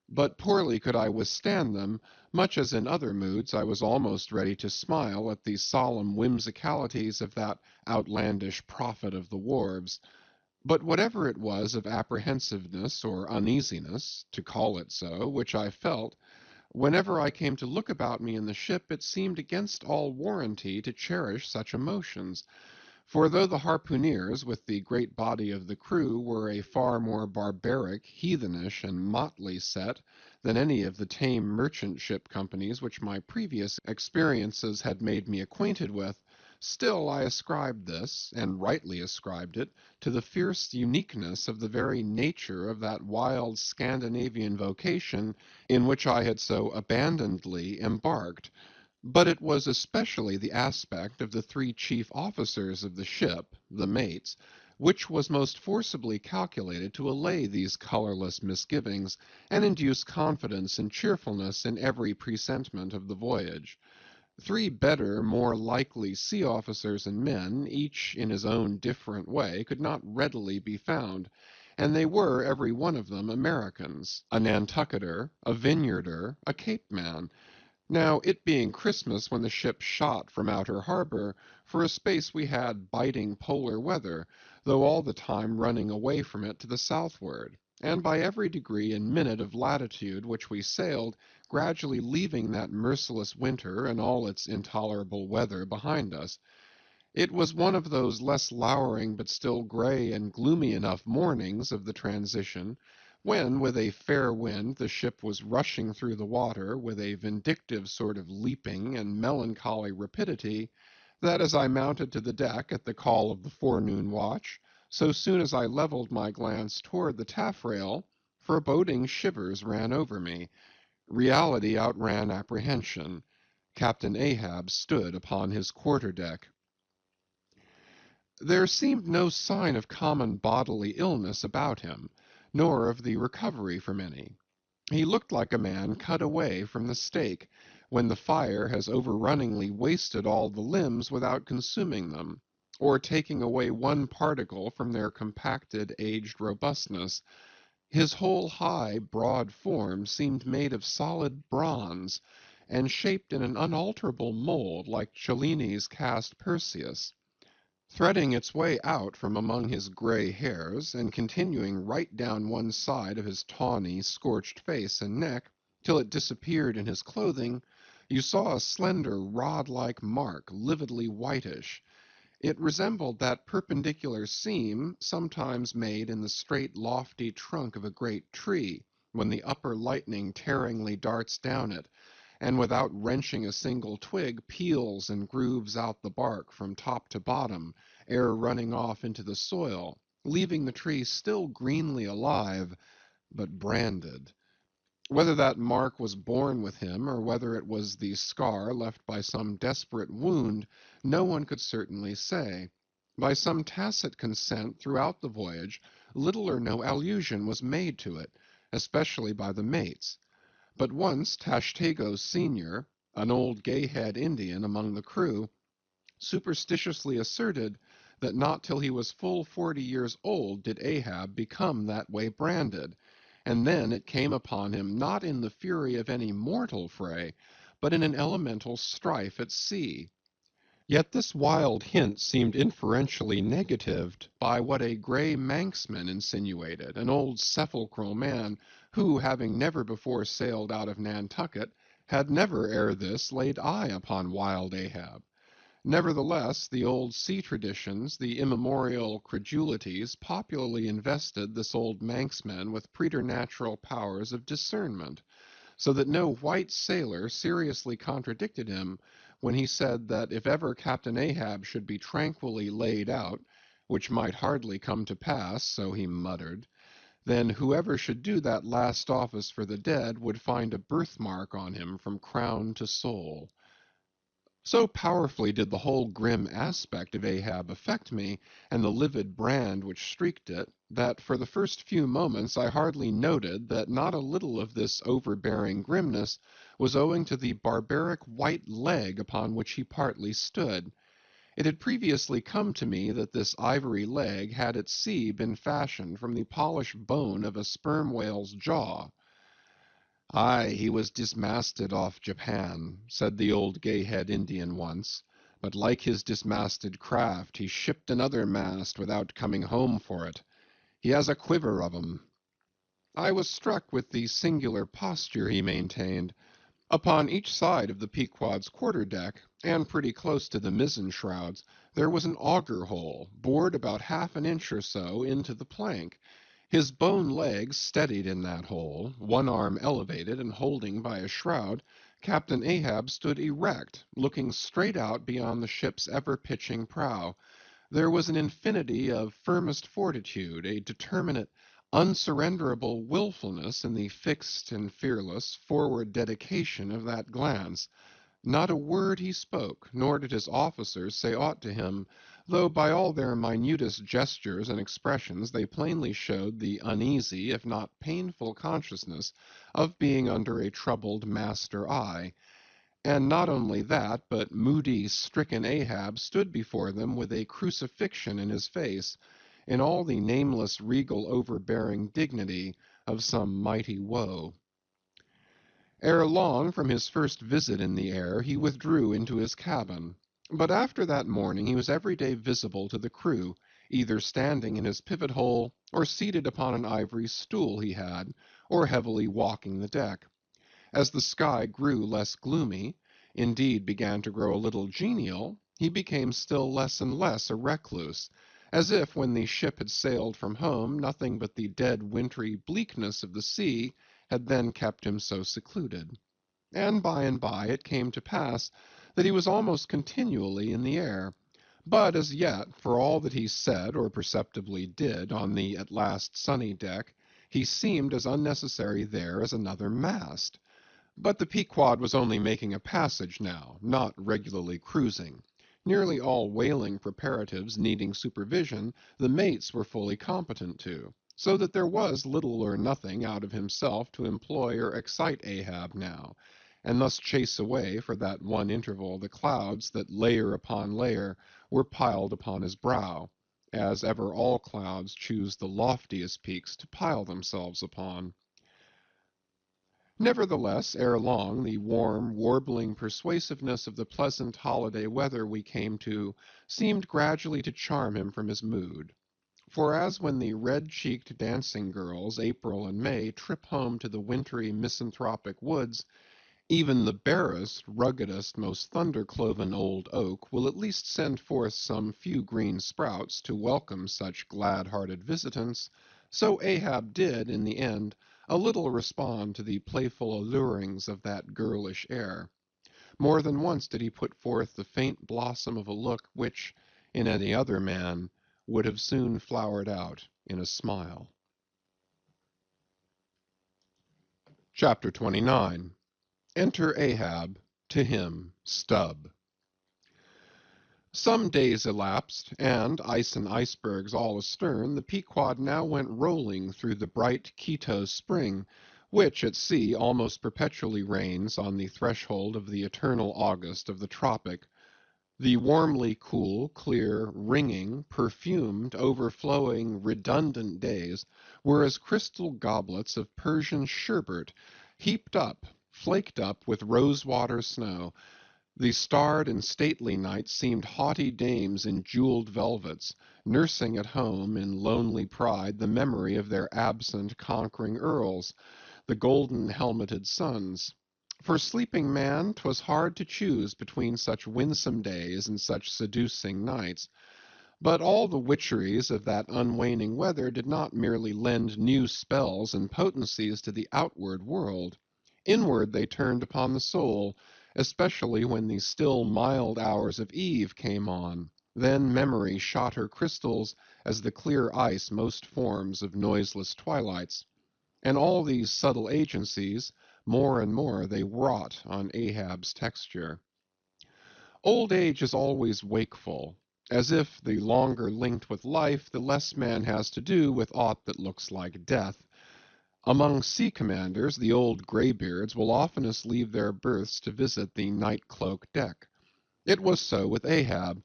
But poorly could I withstand them, much as in other moods I was almost ready to smile at the solemn whimsicalities of that outlandish prophet of the wharves. But whatever it was of apprehensiveness or uneasiness, to call it so, which I felt, whenever I came to look about me in the ship, it seemed against all warranty to cherish such emotions. For though the harpooneers, with the great body of the crew, were a far more barbaric, heathenish, and motley set than any of the tame merchant ship companies which my previous experiences had made me acquainted with, still I ascribed this, and rightly ascribed it, to the fierce uniqueness of the very nature of that wild Scandinavian vocation in which I had so abandonedly embarked. But it was especially the aspect of the three chief officers of the ship, the mates, which was most forcibly calculated to allay these colorless misgivings, and induce confidence and cheerfulness in every presentment of the voyage. Three better, more likely sea officers and men, each in his own different way, could not readily be found, and they were, every one of them, Americans, a Nantucketer, a Vineyarder, a Cape man. Now, it being Christmas when the ship shot from outer harbor, for a space we had biting polar weather, though all the time running away from it to the southward, and by every degree and minute of latitude which we sailed, gradually leaving that merciless winter and all its intolerable weather behind us. It was one of those less lowering but still gray and gloomy enough mornings of the transition, when with a fair wind the ship was rushing through the water with a vindictive sort of leaping and melancholy rapidity, that as I mounted to the deck at the call of the forenoon watch, so soon as I leveled my glance toward the taffrail, foreboding shivers ran over me. Reality outran apprehension. Captain Ahab stood upon his quarter-deck. There seemed no sign of common bodily illness about him, nor of the recovery from any. He looked like a man cut away from the stake, when the fire has overrunningly wasted all the limbs without consuming them, or taking away one particle from their compacted, aged robustness. His whole high, broad form seemed made of solid bronze, and shaped in an unalterable mold like Cellini's cast Perseus. Threading its way out from among his gray hairs, and continuing right down one side of his tawny, scorched face and neck, till it disappeared in his clothing, you saw a slender rod-like mark, lividly whitish. It resembled that perpendicular seam sometimes made in the straight lofty trunk of a great tree, when the upper lightning tearingly darts down it, and without wrenching a single twig peels and grooves out the bark from top to bottom, ere running off into the soil, leaving the tree still greenly alive, but branded. Whether that mark was born with him, or whether it was the scar left by some desperate wound, no one could certainly say. By some tacit consent throughout the voyage, little or no allusion was made to it, especially by the mates. But once Tashtego Sr., an old gay-head Indian among the crew, superstitiously asserted that not till he was full 40 years old did Ahab become that way branded, and then it came upon him not in the fury of any mortal fray, but in an elemental strife at sea. Yet this wild hint seemed inferentially negatived by what a gray Manxman insinuated, an old sepulchral man who, having never before sailed out of Nantucket, had never ere this laid eye upon wild Ahab. Nevertheless, the old sea traditions, the immemorial credulities, popularly invested this old Manxman with preternatural powers of discernment, so that no white sailor seriously contradicted him when he said that if ever Captain Ahab should be tranquilly laid out, which might hardly come to pass, so he muttered, then whoever should do that last office for the dead would find a birthmark on him from crown to sole. So powerfully did the whole grim aspect of Ahab affect me, and the livid brand which streaked it, that for the first few moments I hardly noted that not a little of this overbearing grimness was owing to the barbaric white leg upon which he partly stood. It had previously come to me that this ivory leg had at sea been fashioned from the polished bone of a sperm whale's jaw. "Aye, he was dismasted off Japan," said the old gay-head Indian once, "but like his dismasted craft, he shipped another mast without coming home for it. He has a quiver of 'em." I was struck with the singular posture he maintained. Upon each side of the Pequod's quarter-deck, and pretty close to the mizzen shrouds, there was an auger hole, bored about half an inch or so into the plank. His bone legs steadied in that hole, one arm elevated and holding by a shroud, Captain Ahab stood erect, looking straight out beyond the ship's ever-pitching prow. There was an infinity of firmest fortitude, a determinate, unsurrenderable willfulness in the fixed and fearless forward dedication of that glance. Not a word he spoke, nor did his officers say aught to him, though by all their minutest gestures and expressions they plainly showed the uneasy, if not painful consciousness of being under a troubled master eye. And not only that, but moody, stricken Ahab stood before them with a crucifixion in his face, in all the nameless, regal, overbearing dignity of some mighty woe. Ere long, from his first visit in the air, he withdrew into his cabin. But after that morning he was every day visible to the crew, either standing in his pivot hole, or seated upon an ivory stool he had, or heavily walking the deck. As the sky grew less gloomy, indeed began to grow a little genial, he became still less and less a recluse, as if when the ship had sailed from home nothing but the dead wintry bleakness of the sea had then kept him so secluded. And by it came to pass that he was almost continually in the air. But as yet, for all that he said or perceptibly did on the at last sunny deck, he seemed as unnecessary there as another mast. But the Pequod was only making a passage now, not regularly cruising. Nearly all whaling preparatives needing supervision the mates were fully competent to, so that there was little or nothing out of himself to employ or excite Ahab now, and thus chase away for that one interval the clouds that layer upon layer were piled upon his brow, as ever all clouds choose the loftiest peaks to pile themselves upon. Nevertheless, ere long, the warm, warbling persuasiveness of the pleasant holiday weather we came to seemed gradually to charm him from his mood. For as when the red-cheeked dancing girls, April and May, trip home to the wintry misanthropic woods, even the barest, ruggedest, most thunder-cloven old oak will at least send forth some few green sprouts to welcome such glad-hearted visitants, so Ahab did, in the end, a little respond to the playful allurings of that girlish air. More than once did he put forth the faint blossom of a look which, in any other man, would have soon flowered out in a smile. Chapter 29. Enter Ahab, to him Stubb. Some days elapsed, and, ice and icebergs all astern, the Pequod now went rolling through the bright Quito spring, which at sea almost perpetually reigns on the threshold of the eternal August of the tropic. The warmly cool, clear, ringing, perfumed, overflowing, redundant days were as crystal goblets of Persian sherbet, heaped up, flaked up with rose-water snow. The starred and stately nights seemed haughty dames in jeweled velvets, nursing at home in lonely pride the memory of their absent conquering earls, the golden-helmeted suns. For sleeping man 'twas hard to choose between such winsome days and such seducing nights. But all the witcheries of that unwaning weather did not merely lend new spells and potencies to the outward world. Inward they turned upon the soul, especially when the still mild hours of eve came on. Then memory shot her crystals as the clear ice most forms of noiseless twilights. And all these subtle agencies, more and more they wrought on Ahab's texture. Old age is always wakeful, as if, the longer linked with life, the less man has to do with aught that looks like death. Among sea commanders, the old graybeards will oftenest leave their berths to visit the night-cloak deck. It was so with Ahab,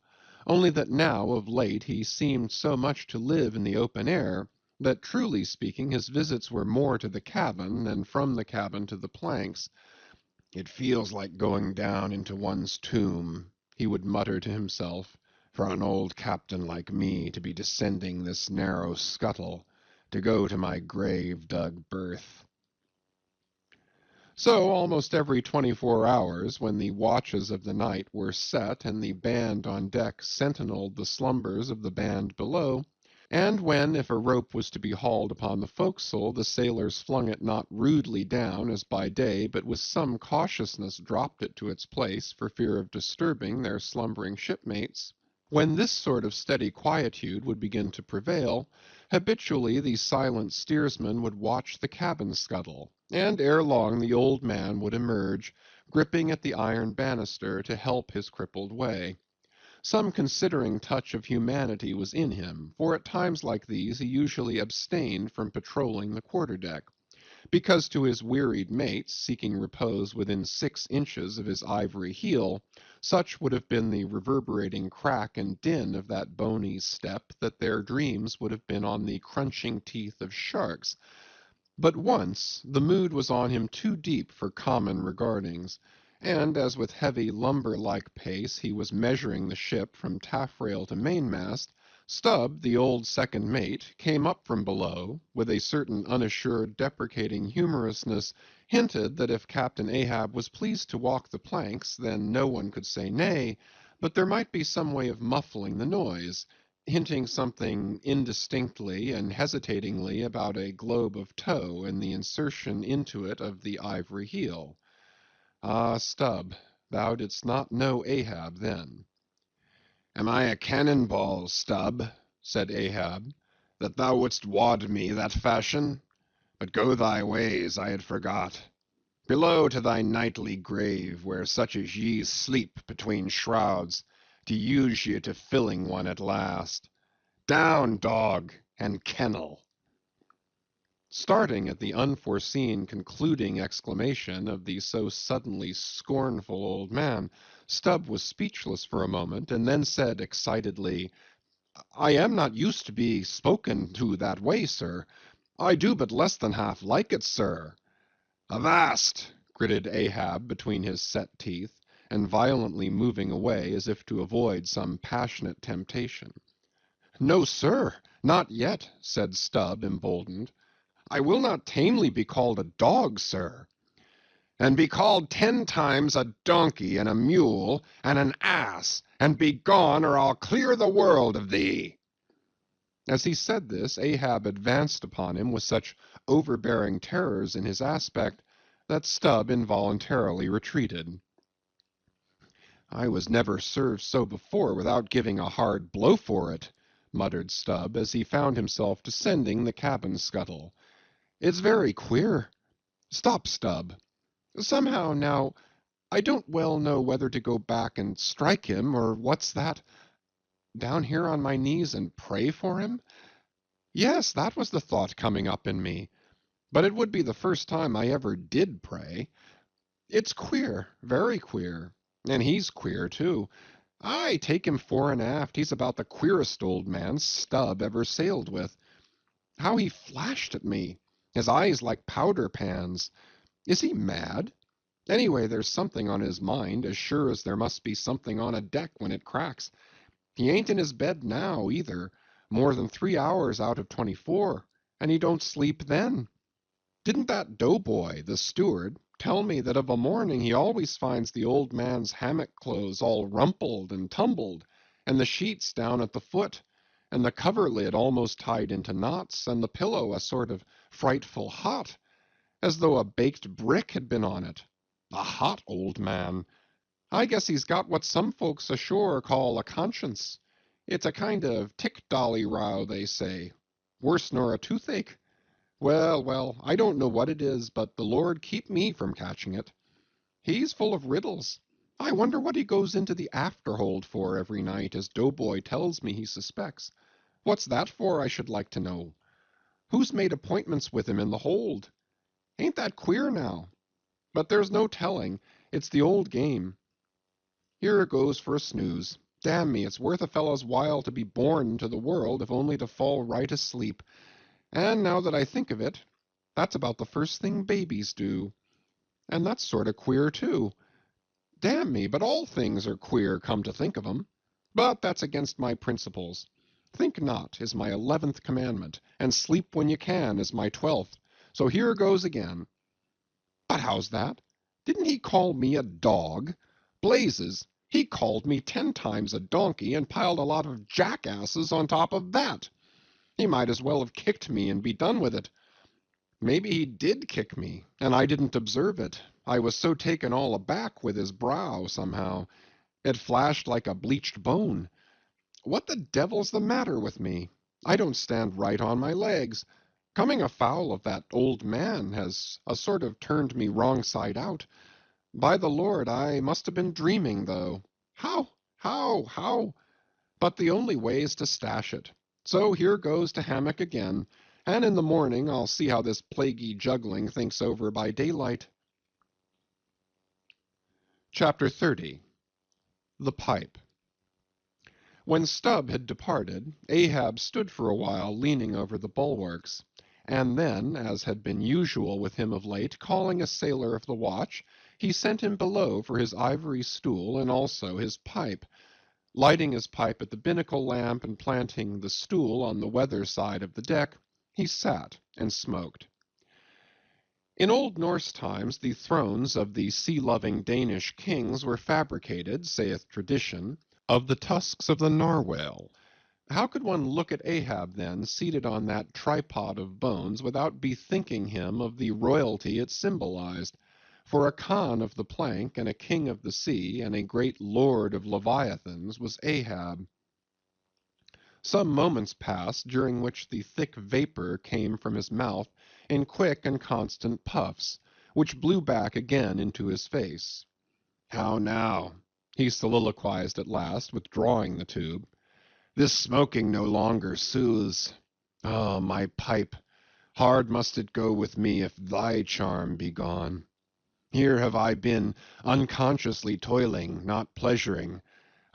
only that now of late he seemed so much to live in the open air, that truly speaking his visits were more to the cabin than from the cabin to the planks. "It feels like going down into one's tomb," he would mutter to himself, "for an old captain like me to be descending this narrow scuttle, to go to my grave-dug berth." So almost every 24 hours, when the watches of the night were set and the band on deck sentineled the slumbers of the band below, and when, if a rope was to be hauled upon the forecastle, the sailors flung it not rudely down as by day, but with some cautiousness dropped it to its place for fear of disturbing their slumbering shipmates, when this sort of steady quietude would begin to prevail, habitually the silent steersman would watch the cabin scuttle, and ere long the old man would emerge, gripping at the iron banister to help his crippled way. Some considering touch of humanity was in him, for at times like these he usually abstained from patrolling the quarter-deck, because to his wearied mates, seeking repose within 6 inches of his ivory heel, such would have been the reverberating crack and din of that bony step that their dreams would have been on the crunching teeth of sharks. But once the mood was on him too deep for common regardings, and as with heavy lumber-like pace he was measuring the ship from taffrail to mainmast, Stubb, the old second mate, came up from below, with a certain unassured, deprecating humorousness, hinted that if Captain Ahab was pleased to walk the planks, then no one could say nay, but there might be some way of muffling the noise, hinting something indistinctly and hesitatingly about a globe of tow and the insertion into it of the ivory heel. Ah, Stubb, thou didst not know Ahab then. "Am I a cannon ball, Stubb," said Ahab, "that thou wouldst wad me that fashion? But go thy ways, I had forgot. Below to thy nightly grave, where such as ye sleep between shrouds, to use ye to filling one at last. Down, dog, and kennel." Starting at the unforeseen concluding exclamation of the so suddenly scornful old man, Stubb was speechless for a moment, and then said excitedly, "I am not used to be spoken to that way, sir. I do but less than half like it, sir." "Avast!" gritted Ahab between his set teeth, and violently moving away as if to avoid some passionate temptation. "No, sir, not yet," said Stubb, emboldened. "I will not tamely be called a dog, sir." "And be called 10 times a donkey and a mule and an ass, and be gone, or I'll clear the world of thee." As he said this, Ahab advanced upon him with such overbearing terrors in his aspect that Stubb involuntarily retreated. "I was never served so before without giving a hard blow for it," muttered Stubb as he found himself descending the cabin scuttle. "It's very queer. Stop, Stubb. Somehow, now, I don't well know whether to go back and strike him, or what's that? Down here on my knees and pray for him? Yes, that was the thought coming up in me. But it would be the first time I ever did pray. It's queer, very queer. And he's queer, too. I take him fore and aft, he's about the queerest old man Stubb ever sailed with. How he flashed at me, his eyes like powder pans. Is he mad? Anyway, there's something on his mind, as sure as there must be something on a deck when it cracks. He ain't in his bed now, either, more than 3 hours out of 24, and he don't sleep then. Didn't that doughboy, the steward, tell me that of a morning he always finds the old man's hammock clothes all rumpled and tumbled, and the sheets down at the foot, and the coverlid almost tied into knots, and the pillow a sort of frightful hot, as though a baked brick had been on it. A hot old man. I guess he's got what some folks ashore call a conscience. It's a kind of tick-dolly row, they say. Worse nor a toothache. Well, well, I don't know what it is, but the Lord keep me from catching it. He's full of riddles. I wonder what he goes into the afterhold for every night, as Doughboy tells me he suspects. What's that for, I should like to know? Who's made appointments with him in the hold? Ain't that queer now? But there's no telling. It's the old game. Here goes for a snooze. Damn me, it's worth a fellow's while to be born into the world if only to fall right asleep. And now that I think of it, that's about the first thing babies do. And that's sort of queer, too. Damn me, but all things are queer, come to think of 'em. But that's against my principles. Think not is my 11th commandment, and sleep when you can is my 12th. So here goes again. But how's that? Didn't he call me a dog? Blazes, he called me 10 times a donkey and piled a lot of jackasses on top of that. He might as well have kicked me and be done with it. Maybe he did kick me, and I didn't observe it. I was so taken all aback with his brow, somehow. It flashed like a bleached bone. What the devil's the matter with me? I don't stand right on my legs. Coming afoul of that old man has a sort of turned me wrong side out. By the Lord, I must have been dreaming, though. How? But the only way is to stash it. So here goes to hammock again, and in the morning I'll see how this plaguey juggling thinks over by daylight. Chapter 30. The Pipe. When Stubb had departed, Ahab stood for a while leaning over the bulwarks, and then, as had been usual with him of late, calling a sailor of the watch, he sent him below for his ivory stool and also his pipe. Lighting his pipe at the binnacle lamp and planting the stool on the weather side of the deck, he sat and smoked. In Old Norse times the thrones of the sea-loving Danish kings were fabricated, saith tradition, of the tusks of the narwhal. How could one look at Ahab, then, seated on that tripod of bones, without bethinking him of the royalty it symbolized? For a Khan of the plank, and a king of the sea, and a great lord of leviathans was Ahab. Some moments passed, during which the thick vapor came from his mouth in quick and constant puffs, which blew back again into his face. "How now?" he soliloquized at last, withdrawing the tube. "This smoking no longer soothes. Oh, my pipe! Hard must it go with me if thy charm be gone. Here have I been, unconsciously toiling, not pleasuring,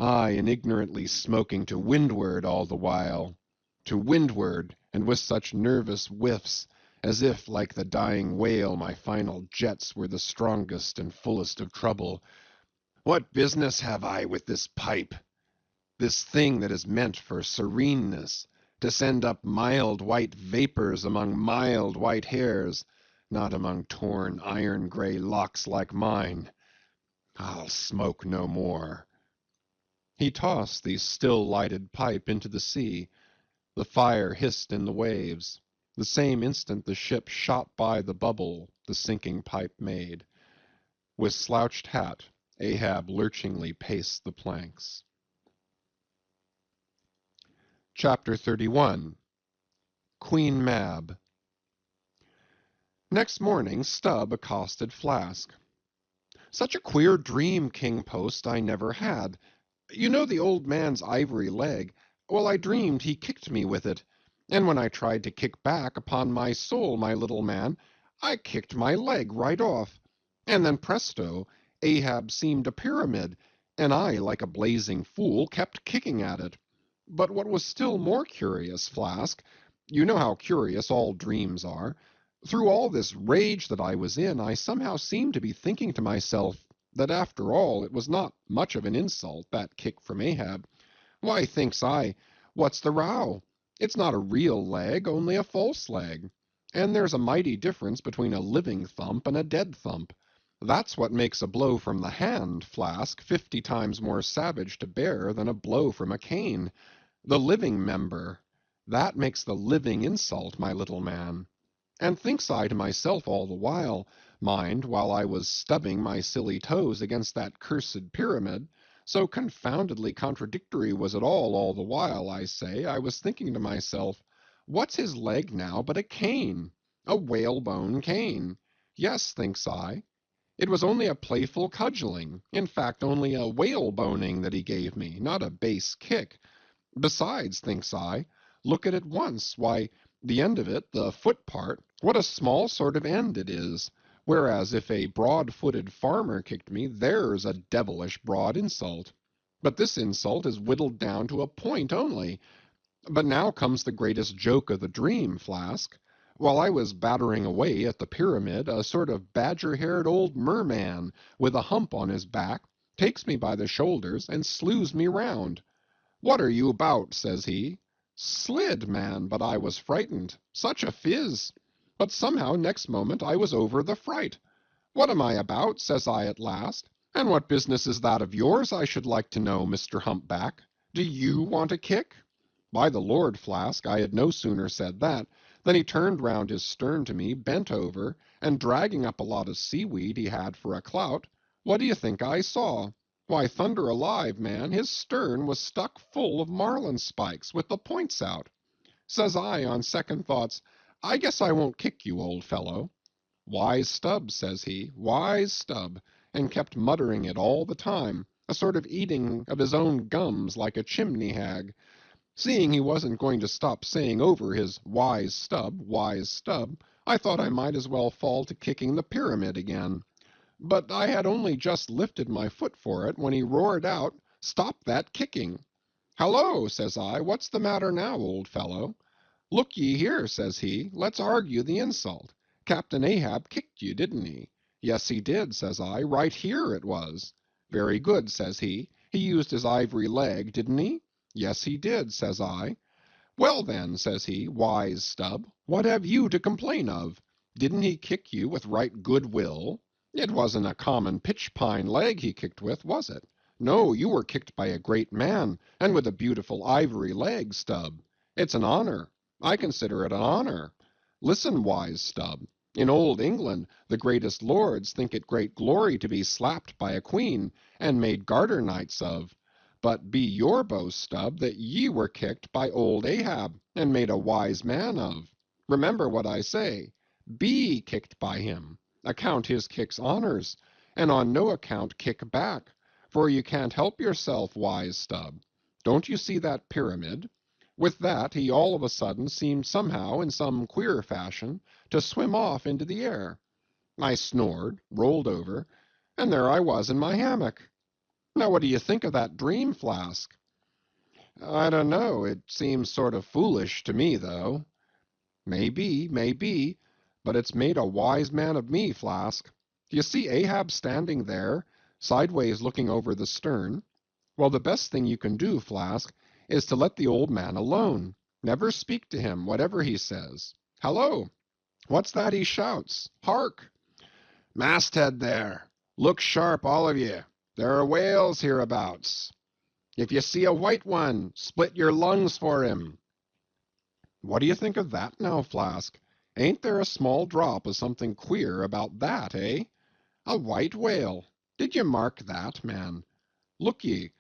aye, and ignorantly smoking to windward all the while. To windward, and with such nervous whiffs, as if, like the dying whale, my final jets were the strongest and fullest of trouble. What business have I with this pipe? This thing that is meant for sereneness, to send up mild white vapors among mild white hairs, not among torn iron-gray locks like mine. I'll smoke no more." He tossed the still-lighted pipe into the sea. The fire hissed in the waves. The same instant the ship shot by the bubble the sinking pipe made. With slouched hat, Ahab lurchingly paced the planks. Chapter 31. Queen Mab. Next morning Stubb accosted Flask. "Such a queer dream, King Post, I never had. You know the old man's ivory leg? Well, I dreamed he kicked me with it, and when I tried to kick back, upon my soul, my little man, I kicked my leg right off. And then presto, Ahab seemed a pyramid, and I, like a blazing fool, kept kicking at it. But what was still more curious, Flask, you know how curious all dreams are, through all this rage that I was in, I somehow seemed to be thinking to myself that after all it was not much of an insult, that kick from Ahab. Why, thinks I, what's the row? It's not a real leg, only a false leg. And there's a mighty difference between a living thump and a dead thump. That's what makes a blow from the hand, Flask, 50 times more savage to bear than a blow from a cane. The living member. That makes the living insult, my little man. And thinks I to myself all the while, mind, while I was stubbing my silly toes against that cursed pyramid, so confoundedly contradictory was it all the while, I say, I was thinking to myself, what's his leg now but a cane? A whalebone cane. Yes, thinks I. It was only a playful cudgeling, in fact only a whaleboning that he gave me, not a base kick. Besides, thinks I, look at it once, why, the end of it, the foot part, what a small sort of end it is, whereas if a broad-footed farmer kicked me, there's a devilish broad insult. But this insult is whittled down to a point only. But now comes the greatest joke of the dream, Flask. While I was battering away at the pyramid, a sort of badger-haired old merman, with a hump on his back, takes me by the shoulders and slews me round. "What are you about?" says he. Slid, man, but I was frightened. Such a fizz! But somehow next moment I was over the fright. "What am I about?" says I at last. "And what business is that of yours, I should like to know, Mr. Humpback? Do you want a kick?" By the Lord, Flask, I had no sooner said that than he turned round his stern to me, bent over, and dragging up a lot of seaweed he had for a clout, what do you think I saw? Why, thunder alive, man, his stern was stuck full of marlin spikes, with the points out. Says I, on second thoughts, I guess I won't kick you, old fellow. "Wise Stubb," says he, "wise Stubb," and kept muttering it all the time, a sort of eating of his own gums like a chimney hag. Seeing he wasn't going to stop saying over his wise Stubb, I thought I might as well fall to kicking the pyramid again. But I had only just lifted my foot for it when he roared out, "Stop that kicking!" "Hallo!" says I, "what's the matter now, old fellow?" "Look ye here," says he, "let's argue the insult. Captain Ahab kicked you, didn't he?" Yes, he did, says I. Right here it was. Very good, says he. He used his ivory leg, didn't he? Yes, he did, says I. Well then, says he, wise stub, what have you to complain of? Didn't he kick you with right good will? It wasn't a common pitch-pine leg he kicked with, was it? No, you were kicked by a great man, and with a beautiful ivory leg, Stub. It's an honor. I consider it an honor. Listen, wise Stub. In old England, the greatest lords think it great glory to be slapped by a queen, and made garter knights of. But be your boast, Stub, that ye were kicked by old Ahab, and made a wise man of. Remember what I say. Be kicked by him. Account his kicks honors, and on no account kick back, for you can't help yourself, wise Stub. Don't you see that pyramid? With that, he all of a sudden seemed somehow, in some queer fashion, to swim off into the air. I snored, rolled over, and there I was in my hammock. Now what do you think of that dream, Flask? I don't know. It seems sort of foolish to me, though. Maybe, but it's made a wise man of me, Flask. Do you see Ahab standing there, sideways looking over the stern? Well, the best thing you can do, Flask, is to let the old man alone. Never speak to him, whatever he says. Hallo! What's that he shouts? Hark! Masthead there! Look sharp, all of ye! There are whales hereabouts. If you see a white one, split your lungs for him. What do you think of that now, Flask? Ain't there a small drop of something queer about that, eh? A white whale. Did you mark that, man? Look ye,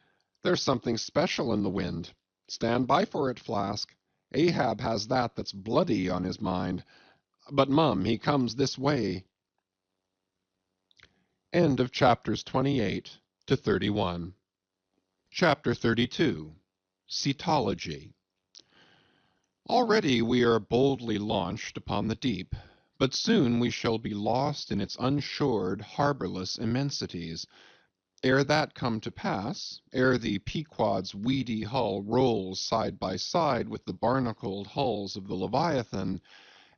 there's something special in the wind. Stand by for it, Flask. Ahab has that's bloody on his mind. But, Mum, he comes this way. End of chapters 28 to 31. Chapter 32. Cetology. Already we are boldly launched upon the deep, but soon we shall be lost in its unshored, harborless immensities. Ere that come to pass, ere the Pequod's weedy hull rolls side by side with the barnacled hulls of the Leviathan,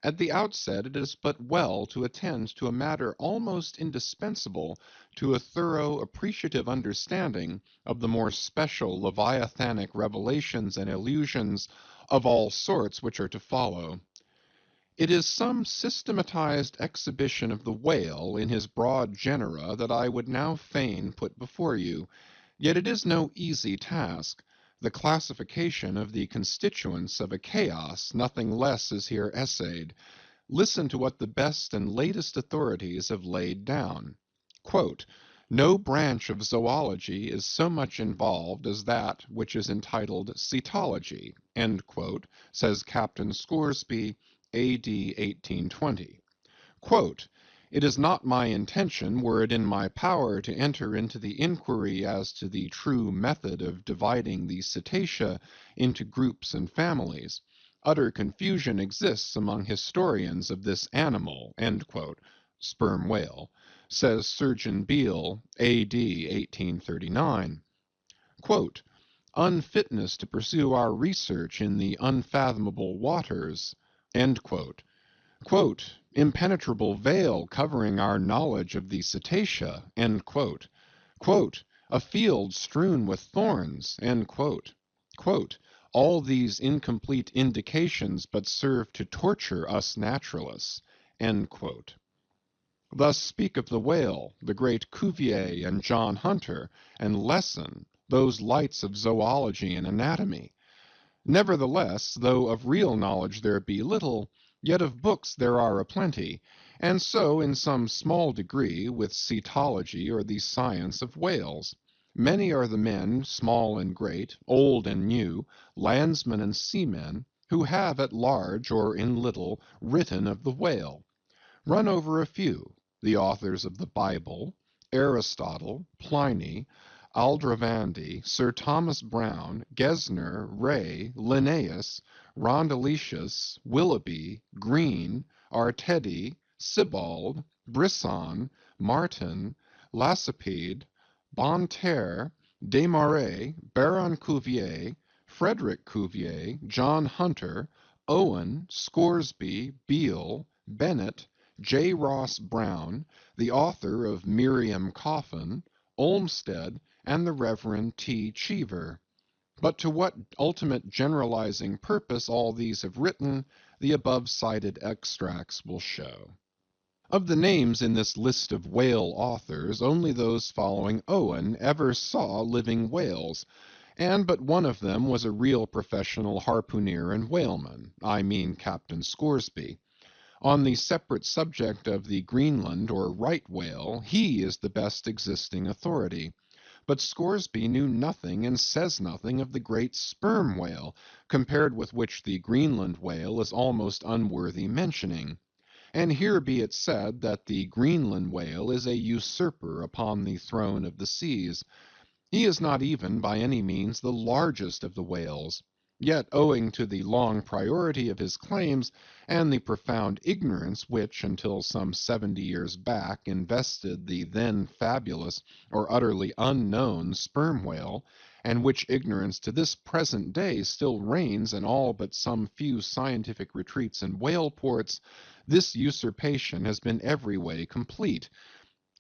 at the outset it is but well to attend to a matter almost indispensable to a thorough appreciative understanding of the more special Leviathanic revelations and illusions of all sorts which are to follow. It is some systematized exhibition of the whale in his broad genera that I would now fain put before you, yet it is no easy task. The classification of the constituents of a chaos, nothing less is here essayed. Listen to what the best and latest authorities have laid down. Quote, no branch of zoology is so much involved as that which is entitled cetology, end quote, says Captain Scoresby, A.D. 1820. Quote, it is not my intention, were it in my power, to enter into the inquiry as to the true method of dividing the cetacea into groups and families. Utter confusion exists among historians of this animal, end quote, sperm whale, says Surgeon Beale, A.D. 1839. Quote, unfitness to pursue our research in the unfathomable waters, end quote. Quote, impenetrable veil covering our knowledge of the cetacea, end quote. Quote, a field strewn with thorns, end quote. Quote, all these incomplete indications but serve to torture us naturalists, end quote. Thus speak of the whale, the great Cuvier and John Hunter, and Lesson, those lights of zoology and anatomy. Nevertheless, though of real knowledge there be little, yet of books there are a plenty, and so in some small degree with cetology or the science of whales. Many are the men, small and great, old and new, landsmen and seamen, who have at large or in little written of the whale. Run over a few, the authors of the Bible, Aristotle, Pliny, Aldrovandi, Sir Thomas Browne, Gesner, Ray, Linnaeus, Rondeletius, Willoughby, Green, Artedi, Sibbald, Brisson, Martin, Lacépède, Bonterre, Desmarais, Baron Cuvier, Frederick Cuvier, John Hunter, Owen, Scoresby, Beale, Bennett, J. Ross Brown, the author of Miriam Coffin, Olmsted, and the Reverend T. Cheever. But to what ultimate generalizing purpose all these have written, the above-cited extracts will show. Of the names in this list of whale authors, only those following Owen ever saw living whales, and but one of them was a real professional harpooner and whaleman, I mean Captain Scoresby. On the separate subject of the Greenland or right whale, he is the best existing authority. But Scoresby knew nothing and says nothing of the great sperm whale, compared with which the Greenland whale is almost unworthy mentioning. And here be it said that the Greenland whale is a usurper upon the throne of the seas. He is not even by any means the largest of the whales. Yet, owing to the long priority of his claims and the profound ignorance which, until some 70 years back, invested the then fabulous or utterly unknown sperm whale, and which ignorance to this present day still reigns in all but some few scientific retreats and whale ports, this usurpation has been every way complete.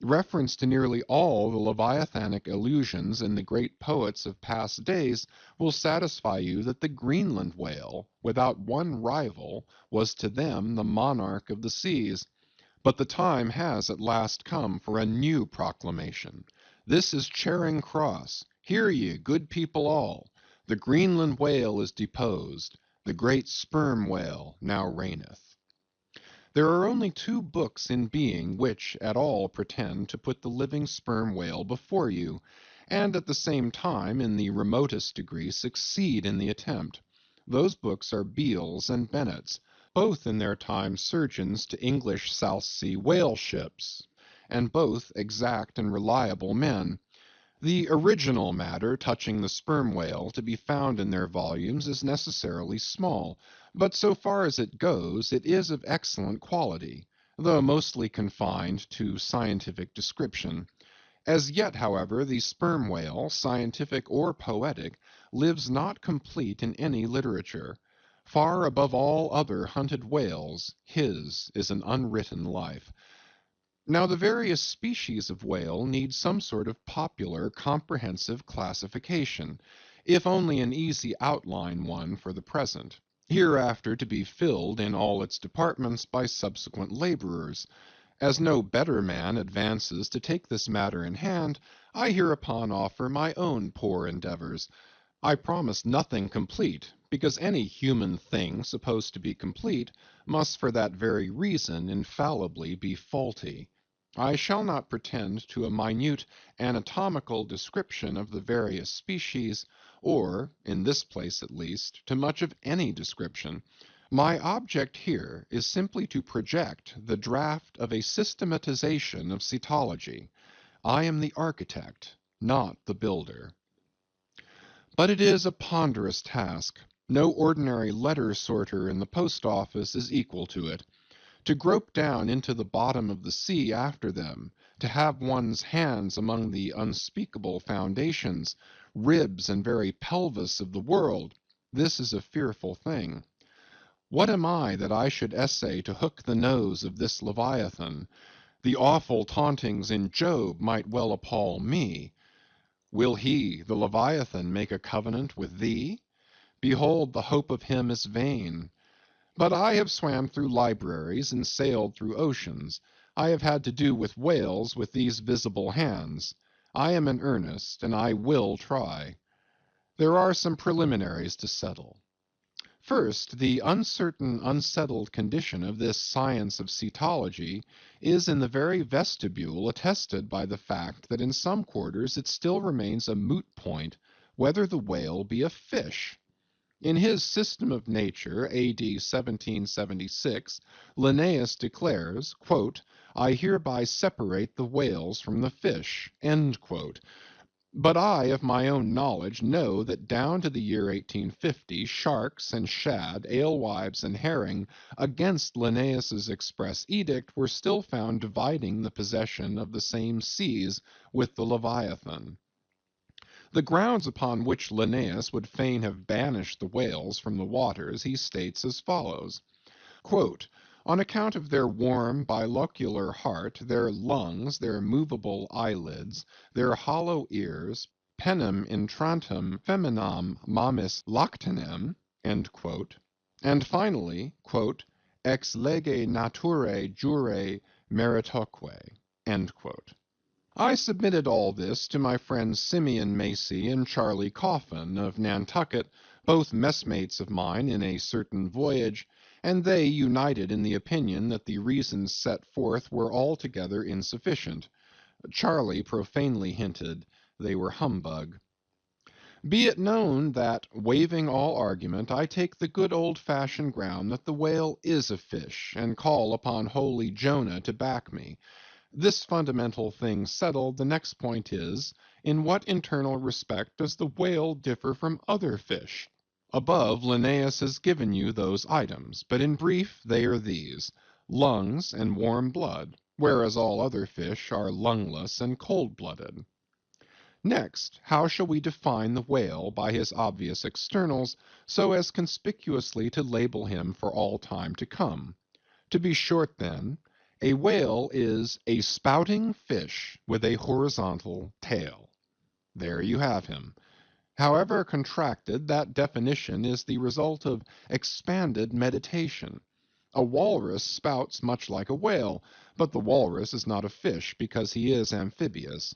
Reference to nearly all the leviathanic allusions in the great poets of past days will satisfy you that the Greenland whale, without one rival, was to them the monarch of the seas. But the time has at last come for a new proclamation. This is Charing Cross. Hear ye, good people all. The Greenland whale is deposed. The great sperm whale now reigneth. There are only two books in being which at all pretend to put the living sperm whale before you, and at the same time in the remotest degree succeed in the attempt. Those books are Beale's and Bennett's, both in their time surgeons to English South Sea whale ships, and both exact and reliable men. The original matter touching the sperm whale to be found in their volumes is necessarily small, but so far as it goes, it is of excellent quality, though mostly confined to scientific description. As yet, however, the sperm whale, scientific or poetic, lives not complete in any literature. Far above all other hunted whales, his is an unwritten life. Now the various species of whale need some sort of popular, comprehensive classification, if only an easy outline one for the present, hereafter to be filled in all its departments by subsequent laborers. As no better man advances to take this matter in hand, I hereupon offer my own poor endeavors. I promise nothing complete, because any human thing supposed to be complete must for that very reason infallibly be faulty. I shall not pretend to a minute anatomical description of the various species, or, in this place at least, to much of any description. My object here is simply to project the draft of a systematization of cetology. I am the architect, not the builder. But it is a ponderous task. No ordinary letter sorter in the post office is equal to it. To grope down into the bottom of the sea after them, to have one's hands among the unspeakable foundations, ribs and very pelvis of the world, this is a fearful thing. What am I that I should essay to hook the nose of this Leviathan? The awful tauntings in Job might well appall me. Will he, the Leviathan, make a covenant with thee? Behold, the hope of him is vain. But I have swam through libraries and sailed through oceans. I have had to do with whales with these visible hands. I am in earnest, and I will try. There are some preliminaries to settle. First, the uncertain, unsettled condition of this science of cetology is in the very vestibule attested by the fact that in some quarters it still remains a moot point whether the whale be a fish. In his System of Nature, A.D. 1776, Linnaeus declares, quote, "I hereby separate the whales from the fish," end quote. But I, of my own knowledge, know that down to the year 1850, sharks and shad, alewives and herring, against Linnaeus's express edict, were still found dividing the possession of the same seas with the Leviathan. The grounds upon which Linnaeus would fain have banished the whales from the waters he states as follows, quote, On account of their warm bilocular heart, their lungs, their movable eyelids, their hollow ears, penem intrantem feminam mamis lactanem, and finally, ex lege naturae jure meritoque, I submitted all this to my friends Simeon Macy and Charlie Coffin of Nantucket, both messmates of mine in a certain voyage, and they united in the opinion that the reasons set forth were altogether insufficient. Charlie profanely hinted they were humbug. Be it known that, waiving all argument, I take the good old-fashioned ground that the whale is a fish, and call upon holy Jonah to back me. This fundamental thing settled, the next point is, in what internal respect does the whale differ from other fish? Above, Linnaeus has given you those items, but in brief they are these: lungs and warm blood, whereas all other fish are lungless and cold-blooded. Next, how shall we define the whale by his obvious externals, so as conspicuously to label him for all time to come? To be short, then, a whale is a spouting fish with a horizontal tail. There you have him. However contracted, that definition is the result of expanded meditation. A walrus spouts much like a whale, but the walrus is not a fish because he is amphibious.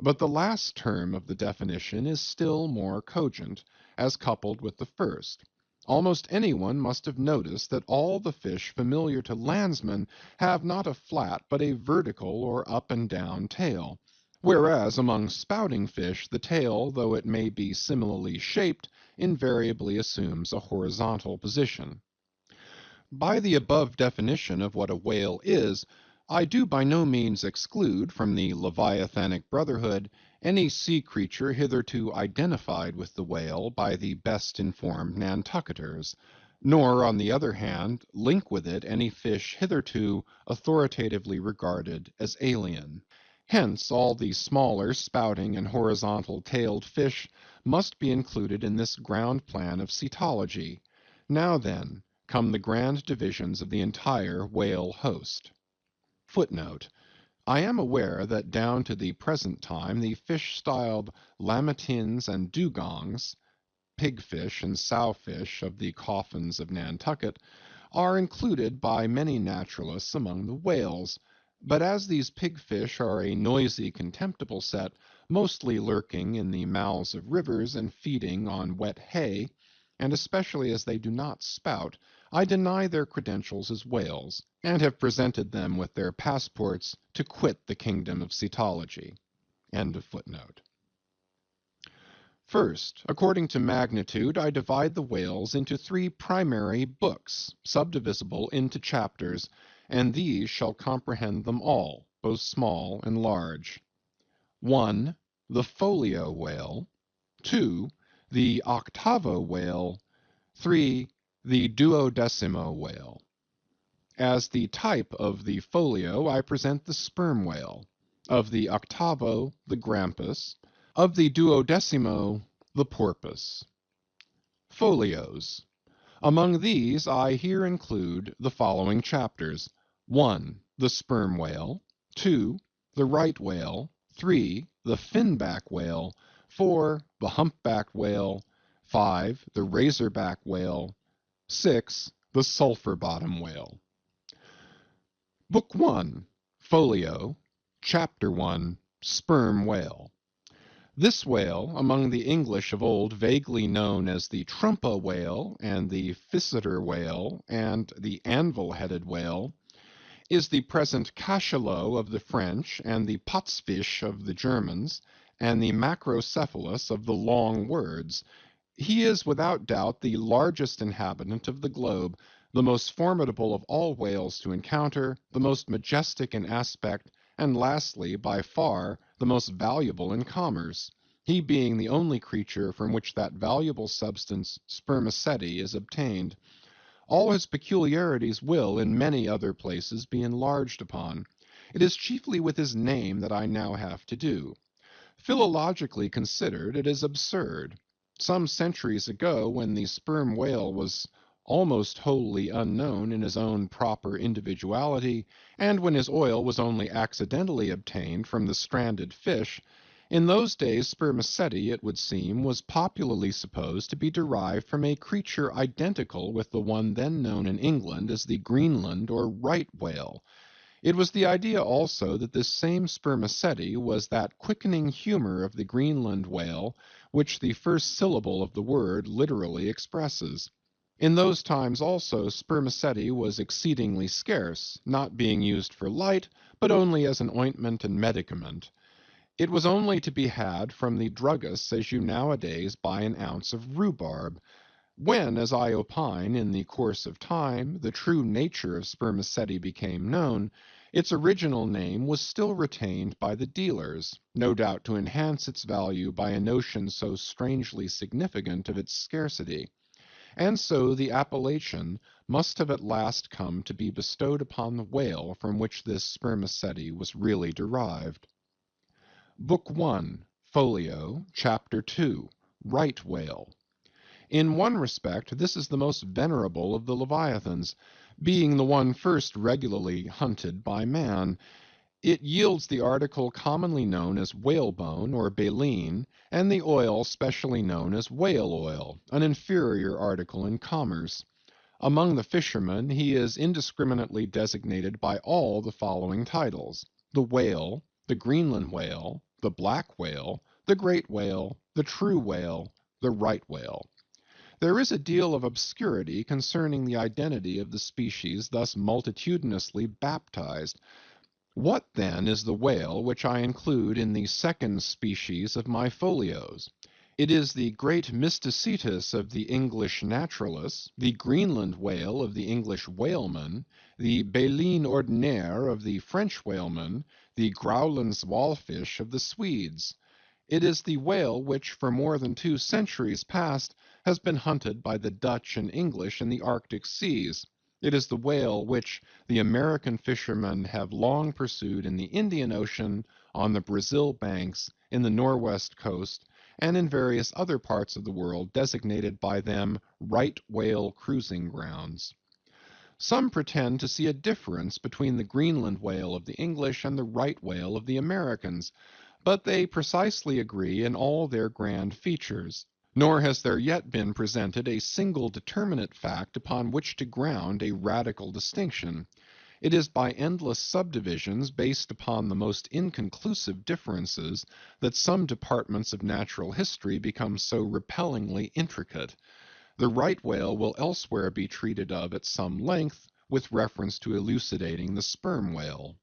But the last term of the definition is still more cogent, as coupled with the first. Almost anyone must have noticed that all the fish familiar to landsmen have not a flat but a vertical or up and down tail, whereas among spouting fish the tail, though it may be similarly shaped, invariably assumes a horizontal position. By the above definition of what a whale is, I do by no means exclude from the Leviathanic Brotherhood any sea creature hitherto identified with the whale by the best informed Nantucketers, nor, on the other hand, link with it any fish hitherto authoritatively regarded as alien. Hence all the smaller spouting and horizontal-tailed fish must be included in this ground plan of cetology. Now then, come the grand divisions of the entire whale host. Footnote: I am aware that down to the present time the fish styled lamatins and dugongs, pigfish and sowfish of the coffins of Nantucket, are included by many naturalists among the whales, but as these pigfish are a noisy, contemptible set, mostly lurking in the mouths of rivers and feeding on wet hay, and especially as they do not spout, I deny their credentials as whales, and have presented them with their passports to quit the kingdom of cetology. End of footnote. First, according to magnitude, I divide the whales into 3 primary books, subdivisible into chapters, and these shall comprehend them all, both small and large. 1. The folio whale. 2. The octavo whale. 3. The duodecimo whale. As the type of the folio, I present the sperm whale; of the octavo, the grampus; of the duodecimo, the porpoise. Folios. Among these I here include the following chapters: 1. The sperm whale. 2. The right whale. 3. The finback whale. 4. The humpback whale. 5. The razorback whale. 6. The sulphur bottom whale. Book 1. Folio. Chapter 1. Sperm whale. This whale, among the English of old vaguely known as the trumpa whale and the physeter whale and the anvil-headed whale, is the present cachalot of the French and the potzfisch of the Germans and the macrocephalus of the long words. He is without doubt the largest inhabitant of the globe, the most formidable of all whales to encounter, the most majestic in aspect, and lastly, by far, the most valuable in commerce, he being the only creature from which that valuable substance, spermaceti, is obtained. All his peculiarities will, in many other places, be enlarged upon. It is chiefly with his name that I now have to do. Philologically considered, it is absurd. Some centuries ago, when the sperm whale was almost wholly unknown in his own proper individuality, and when his oil was only accidentally obtained from the stranded fish, in those days spermaceti, it would seem, was popularly supposed to be derived from a creature identical with the one then known in England as the Greenland or right whale. It was the idea also that this same spermaceti was that quickening humor of the Greenland whale which the first syllable of the word literally expresses. In those times also spermaceti was exceedingly scarce, not being used for light, but only as an ointment and medicament. It was only to be had from the druggists as you nowadays buy an ounce of rhubarb. When, as I opine, in the course of time, the true nature of spermaceti became known, its original name was still retained by the dealers, no doubt to enhance its value by a notion so strangely significant of its scarcity. And so the appellation must have at last come to be bestowed upon the whale from which this spermaceti was really derived. Book 1, Folio, Chapter 2, Right Whale. In one respect, this is the most venerable of the leviathans, being the one first regularly hunted by man. It yields the article commonly known as whalebone or baleen, and the oil specially known as whale oil, an inferior article in commerce. Among the fishermen he is indiscriminately designated by all the following titles: the whale, the Greenland whale, the black whale, the great whale, the true whale, the right whale. There is a deal of obscurity concerning the identity of the species thus multitudinously baptized. What, then, is the whale which I include in the second species of my folios? It is the great mysticetus of the English naturalists, the Greenland whale of the English whalemen, the Baleine ordinaire of the French whalemen, the Growlands walfish of the Swedes. It is the whale which for more than 2 centuries past has been hunted by the Dutch and English in the Arctic seas. It is the whale which the American fishermen have long pursued in the Indian Ocean, on the Brazil banks, in the Norwest coast, and in various other parts of the world designated by them right whale cruising grounds. Some pretend to see a difference between the Greenland whale of the English and the right whale of the Americans, but they precisely agree in all their grand features. Nor has there yet been presented a single determinate fact upon which to ground a radical distinction. It is by endless subdivisions based upon the most inconclusive differences that some departments of natural history become so repellingly intricate. The right whale will elsewhere be treated of at some length with reference to elucidating the sperm whale.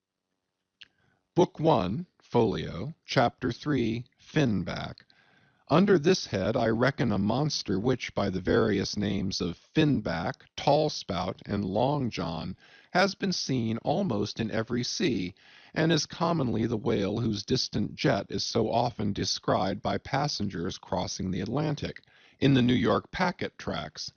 Book 1, Folio, Chapter 3, Finback. Under this head I reckon a monster which, by the various names of finback, tall spout, and long john, has been seen almost in every sea, and is commonly the whale whose distant jet is so often descried by passengers crossing the Atlantic, in the New York packet tracks.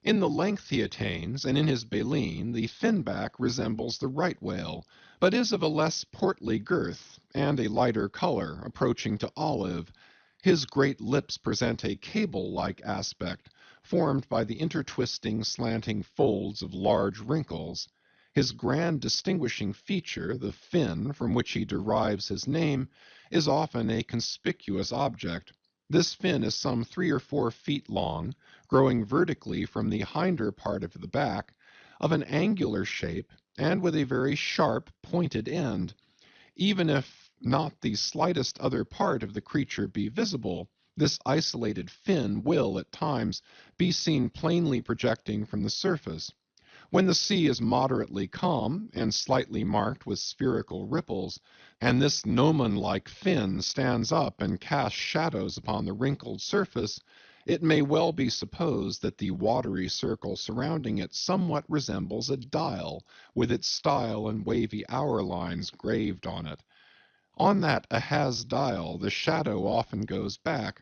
In the length he attains, and in his baleen, the finback resembles the right whale, but is of a less portly girth, and a lighter color, approaching to olive. His great lips present a cable-like aspect, formed by the intertwisting, slanting folds of large wrinkles. His grand distinguishing feature, the fin, from which he derives his name, is often a conspicuous object. This fin is some 3 or 4 feet long, growing vertically from the hinder part of the back, of an angular shape, and with a very sharp, pointed end. Even if not the slightest other part of the creature be visible, this isolated fin will, at times, be seen plainly projecting from the surface. When the sea is moderately calm, and slightly marked with spherical ripples, and this gnomon-like fin stands up and casts shadows upon the wrinkled surface, it may well be supposed that the watery circle surrounding it somewhat resembles a dial, with its style and wavy hour lines graved on it. On that ahaz dial the shadow often goes back.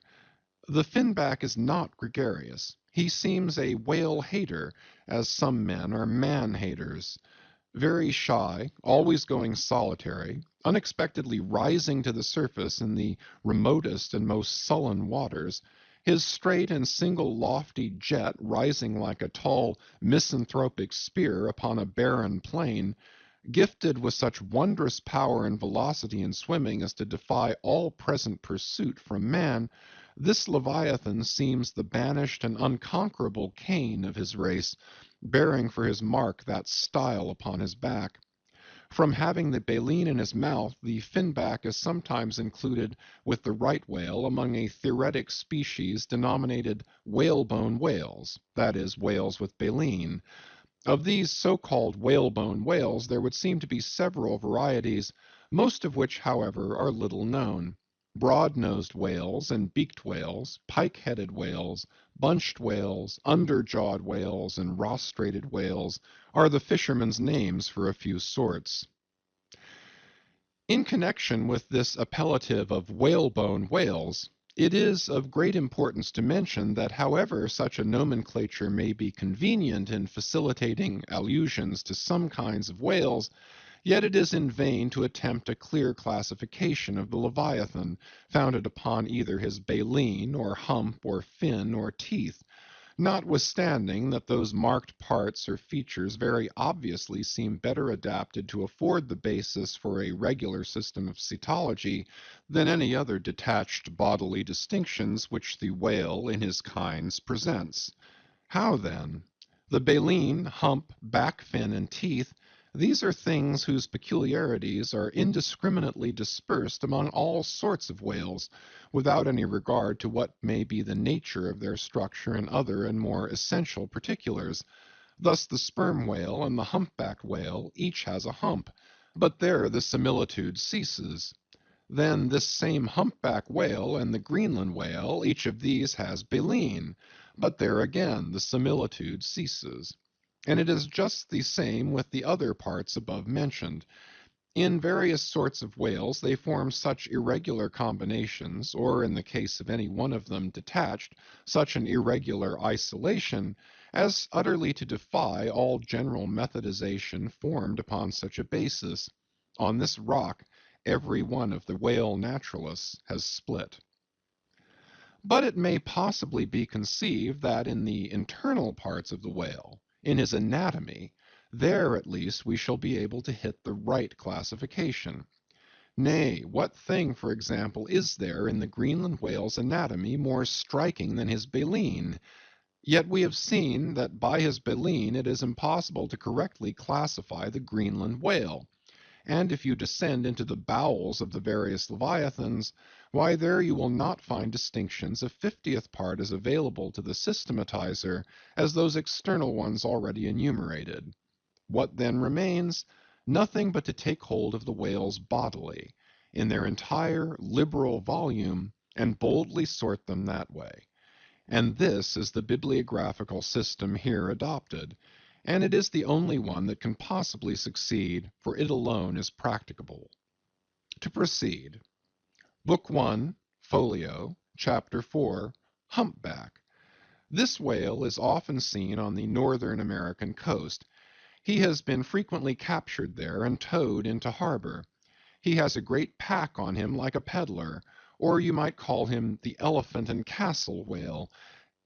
The finback is not gregarious. He seems a whale-hater, as some men are man-haters. Very shy, always going solitary, unexpectedly rising to the surface in the remotest and most sullen waters, His straight and single lofty jet rising like a tall misanthropic spear upon a barren plain, gifted with such wondrous power and velocity in swimming as to defy all present pursuit from man, this Leviathan seems the banished and unconquerable Cain of his race, bearing for his mark that style upon his back. From having the baleen in his mouth, the finback is sometimes included with the right whale among a theoretic species denominated whalebone whales, that is, whales with baleen. Of these so-called whalebone whales, there would seem to be several varieties, most of which, however, are little known. Broad-nosed whales and beaked whales, pike-headed whales, bunched whales, under-jawed whales, and rostrated whales are the fishermen's names for a few sorts. In connection with this appellative of whalebone whales, it is of great importance to mention that however such a nomenclature may be convenient in facilitating allusions to some kinds of whales, yet it is in vain to attempt a clear classification of the Leviathan, founded upon either his baleen, or hump, or fin, or teeth, notwithstanding that those marked parts or features very obviously seem better adapted to afford the basis for a regular system of cetology than any other detached bodily distinctions which the whale in his kinds presents. How then? The baleen, hump, back fin, and teeth, these are things whose peculiarities are indiscriminately dispersed among all sorts of whales, without any regard to what may be the nature of their structure and other and more essential particulars. Thus the sperm whale and the humpback whale each has a hump, but there the similitude ceases. Then this same humpback whale and the Greenland whale, each of these has baleen, but there again the similitude ceases. And it is just the same with the other parts above mentioned. In various sorts of whales they form such irregular combinations, or in the case of any one of them detached, such an irregular isolation, as utterly to defy all general methodization formed upon such a basis. On this rock every one of the whale naturalists has split. But it may possibly be conceived that in the internal parts of the whale, in his anatomy, there at least we shall be able to hit the right classification. Nay, what thing, for example, is there in the Greenland whale's anatomy more striking than his baleen? Yet we have seen that by his baleen it is impossible to correctly classify the Greenland whale. And if you descend into the bowels of the various leviathans, why there you will not find distinctions a 50th part as available to the systematizer as those external ones already enumerated. What then remains? Nothing but to take hold of the whales bodily, in their entire liberal volume, and boldly sort them that way. And this is the bibliographical system here adopted, and it is the only one that can possibly succeed, for it alone is practicable. To proceed. Book 1, Folio, Chapter 4, Humpback. This whale is often seen on the northern American coast. He has been frequently captured there and towed into harbor. He has a great pack on him like a peddler, or you might call him the elephant and castle whale.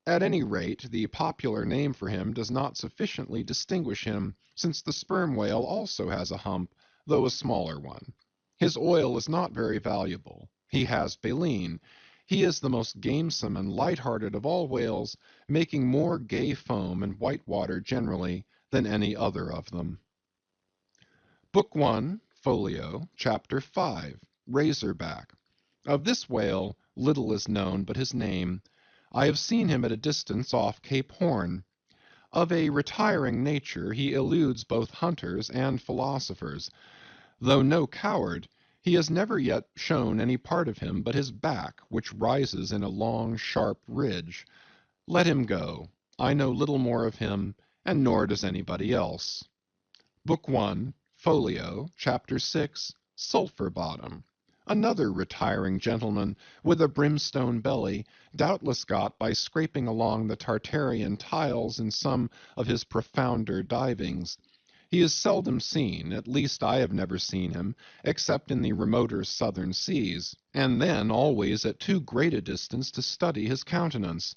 At any rate, the popular name for him does not sufficiently distinguish him, since the sperm whale also has a hump, though a smaller one. His oil is not very valuable. He has baleen. He is the most gamesome and light-hearted of all whales, making more gay foam and white water generally than any other of them. Book 1, Folio, Chapter 5, Razorback. Of this whale little is known but his name. I have seen him at a distance off Cape Horn. Of a retiring nature, he eludes both hunters and philosophers. Though no coward, he has never yet shown any part of him but his back, which rises in a long, sharp ridge. Let him go. I know little more of him, and nor does anybody else. Book 1, Folio, Chapter 6, Sulphur Bottom. Another retiring gentleman with a brimstone belly, doubtless got by scraping along the Tartarian tiles in some of his profounder divings. He is seldom seen, at least I have never seen him, except in the remoter southern seas, and then always at too great a distance to study his countenance.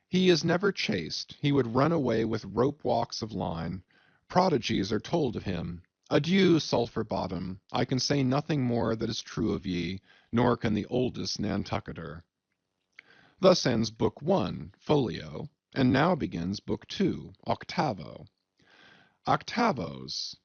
He is never chased. He would run away with rope walks of line. Prodigies are told of him. Adieu, Sulphur Bottom. I can say nothing more that is true of ye, nor can the oldest Nantucketer. Thus ends Book 1, folio, and now begins Book 2, octavo. Octavos.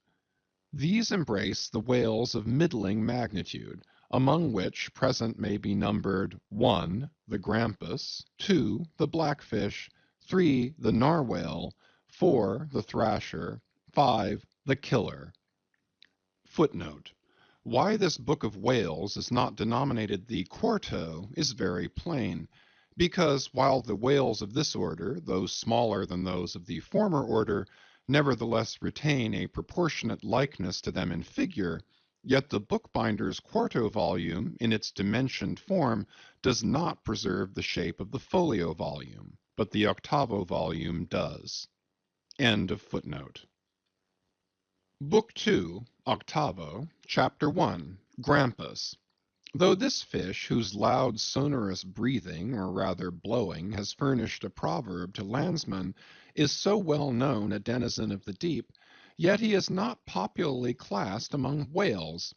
These embrace the whales of middling magnitude, among which present may be numbered 1. The grampus, 2. The blackfish, 3. The narwhale, 4. The thrasher, 5. The killer. Footnote. Why this book of whales is not denominated the quarto is very plain, because while the whales of this order, though smaller than those of the former order, nevertheless retain a proportionate likeness to them in figure, yet the bookbinder's quarto volume, in its dimensioned form, does not preserve the shape of the folio volume, but the octavo volume does. End of footnote. Book 2, octavo, Chapter 1, Grampus. Though this fish, whose loud sonorous breathing, or rather blowing, has furnished a proverb to landsmen, is so well known a denizen of the deep, yet he is not popularly classed among whales,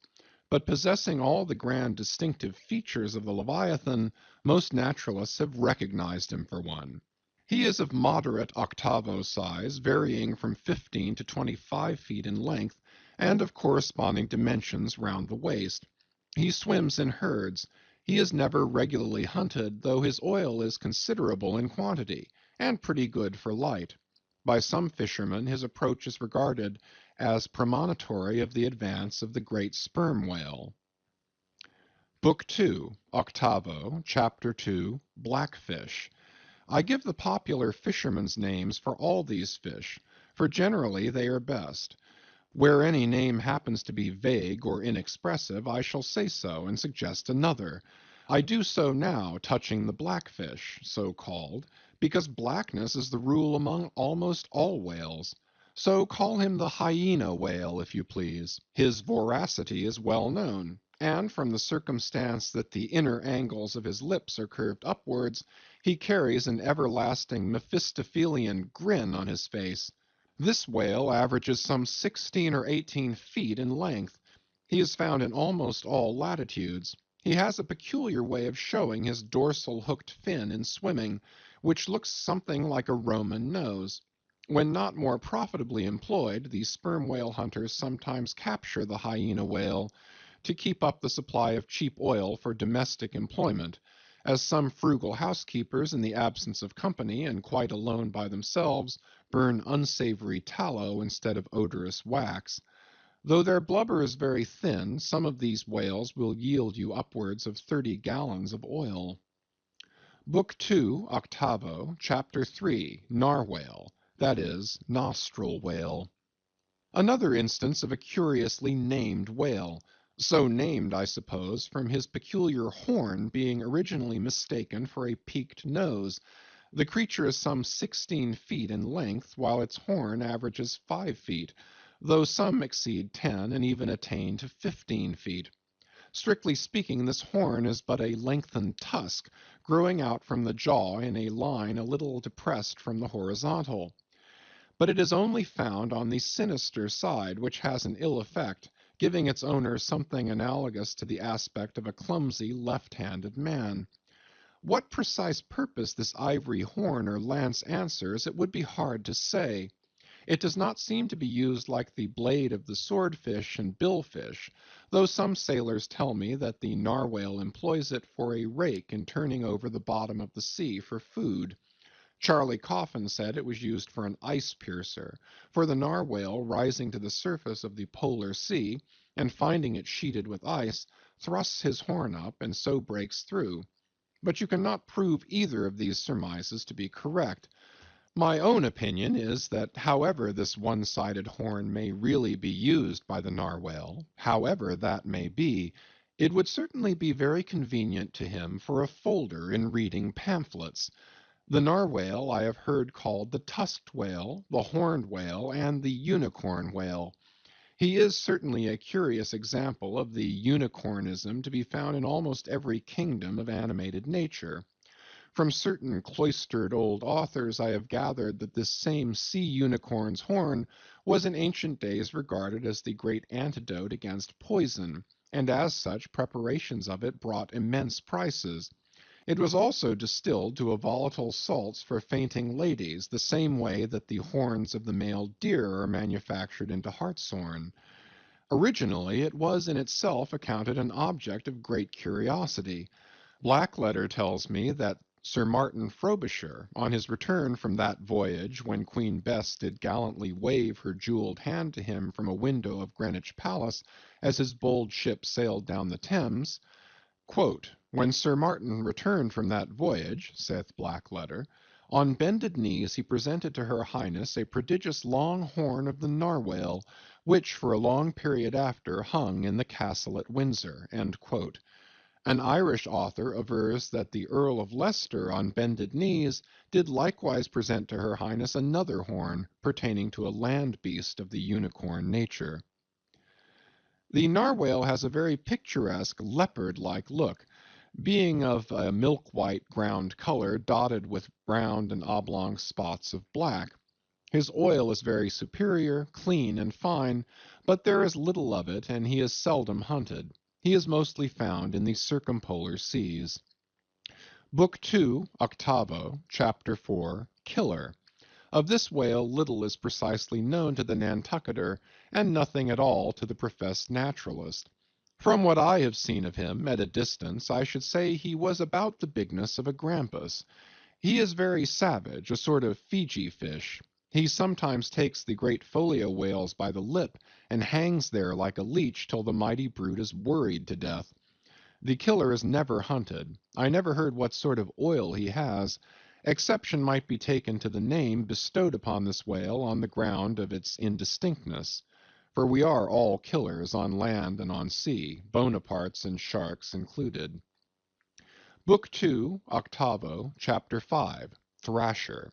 but possessing all the grand distinctive features of the Leviathan, most naturalists have recognized him for one. He is of moderate octavo size, varying from 15 to 25 feet in length, and of corresponding dimensions round the waist. He swims in herds. He is never regularly hunted, though his oil is considerable in quantity, and pretty good for light. By some fishermen his approach is regarded as premonitory of the advance of the great sperm whale. Book 2, octavo, Chapter 2, Blackfish. I give the popular fishermen's names for all these fish, for generally they are best. Where any name happens to be vague or inexpressive, I shall say so and suggest another. I do so now touching the blackfish, so called, because blackness is the rule among almost all whales. So call him the hyena whale, if you please. His voracity is well known, and from the circumstance that the inner angles of his lips are curved upwards, he carries an everlasting Mephistophelian grin on his face. This whale averages some 16 or 18 feet in length. He is found in almost all latitudes. He has a peculiar way of showing his dorsal hooked fin in swimming, which looks something like a Roman nose. When not more profitably employed, the sperm whale hunters sometimes capture the hyena whale to keep up the supply of cheap oil for domestic employment, as some frugal housekeepers, in the absence of company and quite alone by themselves, burn unsavory tallow instead of odorous wax. Though their blubber is very thin, some of these whales will yield you upwards of 30 gallons of oil. Book 2, octavo, Chapter 3, Narwhale, that is, nostril whale. Another instance of a curiously named whale, so named, I suppose, from his peculiar horn being originally mistaken for a peaked nose. The creature is some 16 feet in length, while its horn averages 5 feet, though some exceed 10 and even attain to 15 feet. Strictly speaking, this horn is but a lengthened tusk, growing out from the jaw in a line a little depressed from the horizontal. But it is only found on the sinister side, which has an ill effect, giving its owner something analogous to the aspect of a clumsy left-handed man. What precise purpose this ivory horn or lance answers, it would be hard to say. It does not seem to be used like the blade of the swordfish and billfish, though some sailors tell me that the narwhale employs it for a rake in turning over the bottom of the sea for food. Charley Coffin said it was used for an ice piercer, for the narwhale, rising to the surface of the polar sea, and finding it sheeted with ice, thrusts his horn up and so breaks through. But you cannot prove either of these surmises to be correct. My own opinion is that however this one-sided horn may really be used by the narwhale, however that may be, it would certainly be very convenient to him for a folder in reading pamphlets. The narwhale I have heard called the tusked whale, the horned whale, and the unicorn whale. He is certainly a curious example of the unicornism to be found in almost every kingdom of animated nature. From certain cloistered old authors I have gathered that this same sea unicorn's horn was in ancient days regarded as the great antidote against poison, and as such preparations of it brought immense prices. It was also distilled to a volatile salts for fainting ladies, the same way that the horns of the male deer are manufactured into hartshorn. Originally it was in itself accounted an object of great curiosity. Blackletter tells me that Sir Martin Frobisher, on his return from that voyage when Queen Bess did gallantly wave her jewelled hand to him from a window of Greenwich Palace as his bold ship sailed down the Thames, quote, "When Sir Martin returned from that voyage," saith Blackletter, "on bended knees he presented to her Highness a prodigious long horn of the narwhale, which for a long period after hung in the castle at Windsor." End quote. An Irish author avers that the Earl of Leicester on bended knees did likewise present to her Highness another horn pertaining to a land beast of the unicorn nature. The narwhale has a very picturesque leopard-like look, being of a milk-white ground color dotted with round and oblong spots of black. His oil is very superior, clean and fine, but there is little of it and he is seldom hunted. He is mostly found in the circumpolar seas. Book 2, Octavo, Chapter 4, Killer. Of this whale little is precisely known to the Nantucketer, and nothing at all to the professed naturalist. From what I have seen of him at a distance, I should say he was about the bigness of a grampus. He is very savage, a sort of Fiji fish. He sometimes takes the great folio whales by the lip, and hangs there like a leech till the mighty brute is worried to death. The killer is never hunted. I never heard what sort of oil he has. Exception might be taken to the name bestowed upon this whale on the ground of its indistinctness. For we are all killers on land and on sea, Bonapartes and sharks included. Book 2, Octavo, Chapter 5, Thrasher.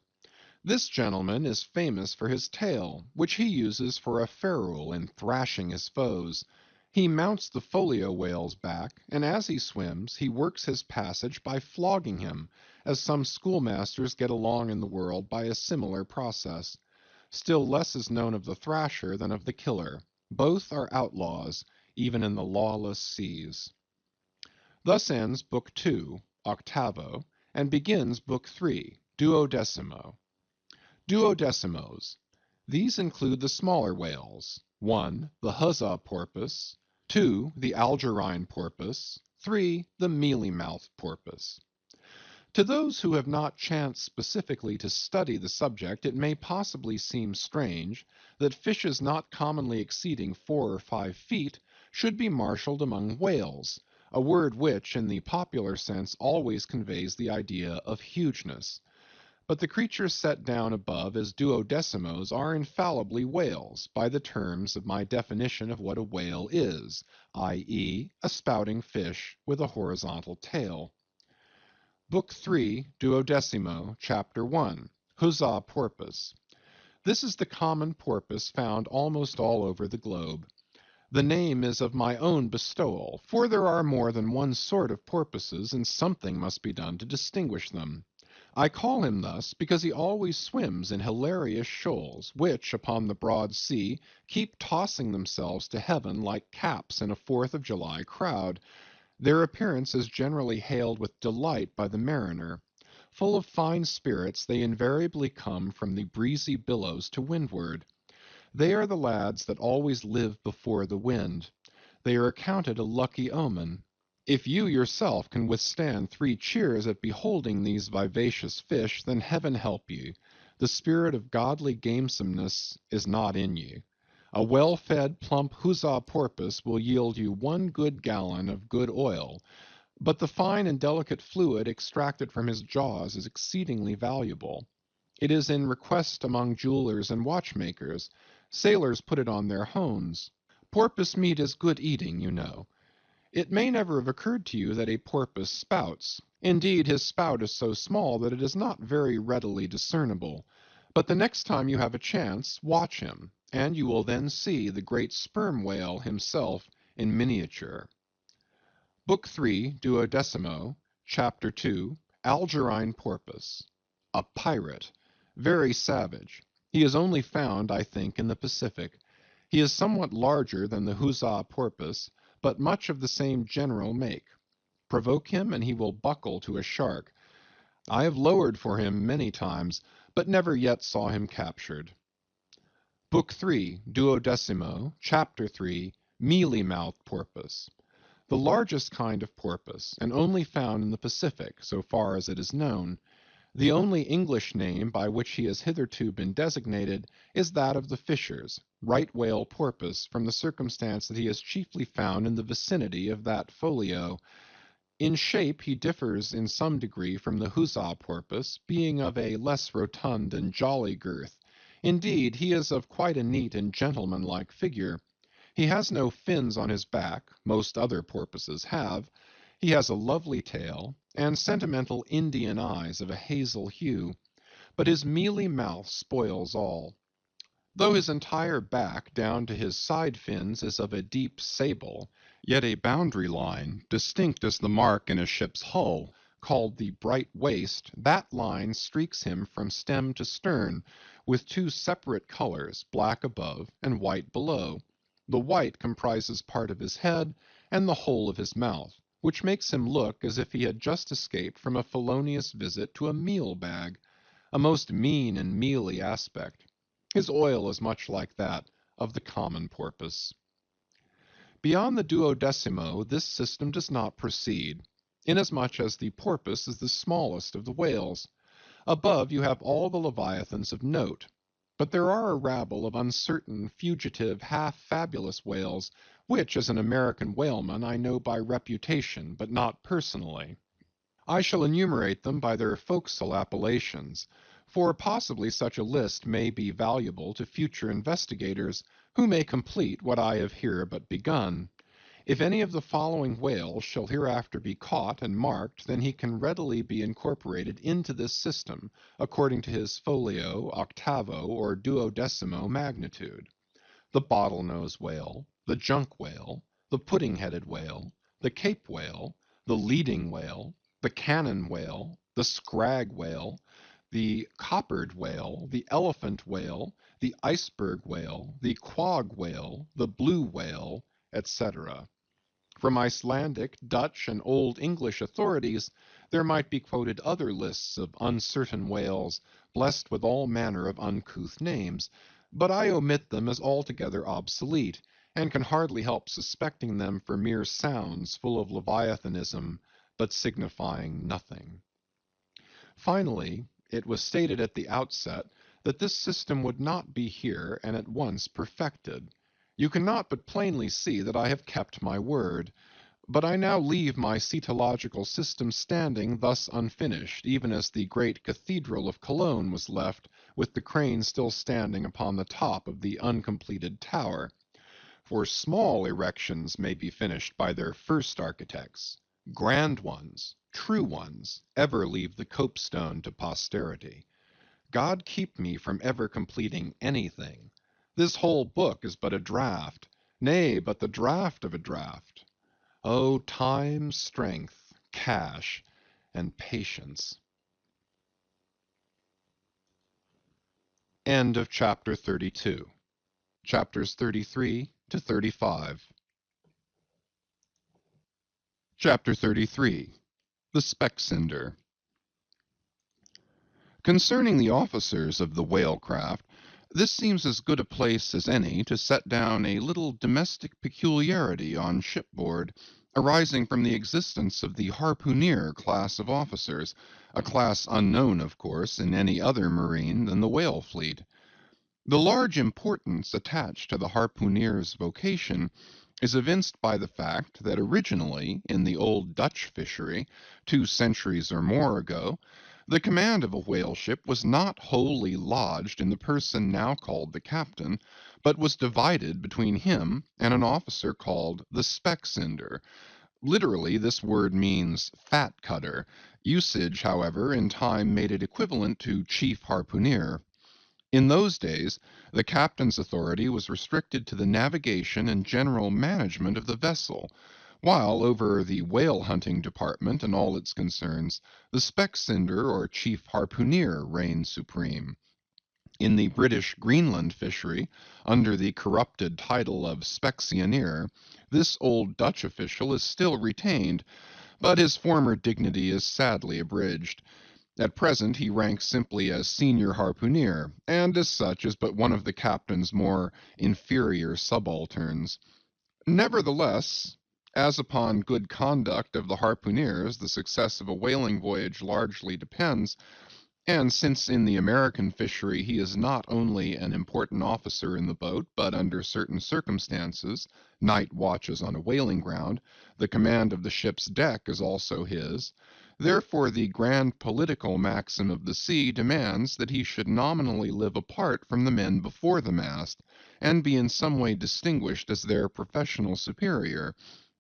This gentleman is famous for his tail, which he uses for a ferule in thrashing his foes. He mounts the folio whale's back, and as he swims, he works his passage by flogging him, as some schoolmasters get along in the world by a similar process. Still less is known of the thrasher than of the killer. Both are outlaws, even in the lawless seas. Thus ends Book 2, Octavo, and begins Book 3, Duodecimo. Duodecimos. These include the smaller whales. 1. The huzzah porpoise. 2. The algerine porpoise. 3. The mealy-mouthed porpoise. To those who have not chanced specifically to study the subject, it may possibly seem strange that fishes not commonly exceeding 4 or 5 feet should be marshaled among whales, a word which, in the popular sense, always conveys the idea of hugeness. But the creatures set down above as duodecimos are infallibly whales, by the terms of my definition of what a whale is, i.e., a spouting fish with a horizontal tail. Book 3, Duodecimo, Chapter 1, Huzzah Porpoise. This is the common porpoise found almost all over the globe. The name is of my own bestowal, for there are more than one sort of porpoises, and something must be done to distinguish them. I call him thus because he always swims in hilarious shoals, which, upon the broad sea, keep tossing themselves to heaven like caps in a 4th of July crowd. Their appearance is generally hailed with delight by the mariner. Full of fine spirits, they invariably come from the breezy billows to windward. They are the lads that always live before the wind. They are accounted a lucky omen. If you yourself can withstand 3 cheers at beholding these vivacious fish, then heaven help you. The spirit of godly gamesomeness is not in you. A well-fed, plump huzzah porpoise will yield you 1 good gallon of good oil, but the fine and delicate fluid extracted from his jaws is exceedingly valuable. It is in request among jewelers and watchmakers. Sailors put it on their hones. Porpoise meat is good eating, you know. It may never have occurred to you that a porpoise spouts. Indeed, his spout is so small that it is not very readily discernible. But the next time you have a chance, watch him, and you will then see the great sperm whale himself in miniature. Book 3, 12, Chapter 2, Algerine Porpoise. A pirate. Very savage. He is only found, I think, in the Pacific. He is somewhat larger than the huzzah porpoise, but much of the same general make. Provoke him and he will buckle to a shark. I have lowered for him many times, but never yet saw him captured. Book 3, 12, Chapter 3, Mealy-mouthed Porpoise. The largest kind of porpoise, and only found in the Pacific, so far as it is known. The only English name by which he has hitherto been designated is that of the fishers, right whale porpoise, from the circumstance that he is chiefly found in the vicinity of that folio. In shape he differs in some degree from the huzzah porpoise, being of a less rotund and jolly girth. Indeed, he is of quite a neat and gentlemanlike figure. He has no fins on his back, most other porpoises have. He has a lovely tail, and sentimental Indian eyes of a hazel hue, but his mealy mouth spoils all. Though his entire back down to his side fins is of a deep sable, yet a boundary line, distinct as the mark in a ship's hull, called the bright waist, that line streaks him from stem to stern, with two separate colors, black above and white below. The white comprises part of his head and the whole of his mouth, which makes him look as if he had just escaped from a felonious visit to a meal bag, a most mean and mealy aspect. His oil is much like that of the common porpoise. Beyond the 12, this system does not proceed, inasmuch as the porpoise is the smallest of the whales. Above you have all the leviathans of note, but there are a rabble of uncertain, fugitive, half-fabulous whales, which, as an American whaleman, I know by reputation, but not personally. I shall enumerate them by their forecastle appellations, for possibly such a list may be valuable to future investigators, who may complete what I have here but begun. If any of the following whales shall hereafter be caught and marked, then he can readily be incorporated into this system, according to his folio, octavo, or 12 magnitude. The bottlenose whale, the junk whale, the pudding-headed whale, the cape whale, the leading whale, the cannon whale, the scrag whale, the coppered whale, the elephant whale, the iceberg whale, the quag whale, the blue whale, etc. From Icelandic, Dutch, and Old English authorities, there might be quoted other lists of uncertain whales, blessed with all manner of uncouth names, but I omit them as altogether obsolete, and can hardly help suspecting them for mere sounds full of leviathanism, but signifying nothing. Finally, it was stated at the outset that this system would not be here and at once perfected. You cannot but plainly see that I have kept my word, but I now leave my cetological system standing thus unfinished, even as the great cathedral of Cologne was left, with the crane still standing upon the top of the uncompleted tower. For small erections may be finished by their first architects. Grand ones, true ones, ever leave the copestone to posterity. God keep me from ever completing anything. This whole book is but a draught, nay, but the draught of a draught. Oh, time, strength, cash, and patience. End of chapter 32. Chapters 33 to 35. Chapter 33. The Speck-Cinder. Concerning the officers of the whale-craft, this seems as good a place as any to set down a little domestic peculiarity on shipboard, arising from the existence of the harpooneer class of officers, a class unknown, of course, in any other marine than the whale fleet. The large importance attached to the harpooneer's vocation is evinced by the fact that originally, in the old Dutch fishery, 2 centuries or more ago, the command of a whale ship was not wholly lodged in the person now called the captain, but was divided between him and an officer called the Speck-Cinder, Literally, this word means fat cutter. Usage, however, in time made it equivalent to chief harpooner. In those days, the captain's authority was restricted to the navigation and general management of the vessel, while over the whale hunting department and all its concerns, the specksnyder or chief harpooner reigned supreme. In the British Greenland fishery, under the corrupted title of specksioneer, this old Dutch official is still retained, but his former dignity is sadly abridged. At present he ranks simply as senior harpooner, and as such is but one of the captain's more inferior subalterns. Nevertheless, as upon good conduct of the harpooneers the success of a whaling voyage largely depends, and since in the American fishery he is not only an important officer in the boat, but under certain circumstances, night watches on a whaling ground, the command of the ship's deck is also his. Therefore the grand political maxim of the sea demands that he should nominally live apart from the men before the mast, and be in some way distinguished as their professional superior,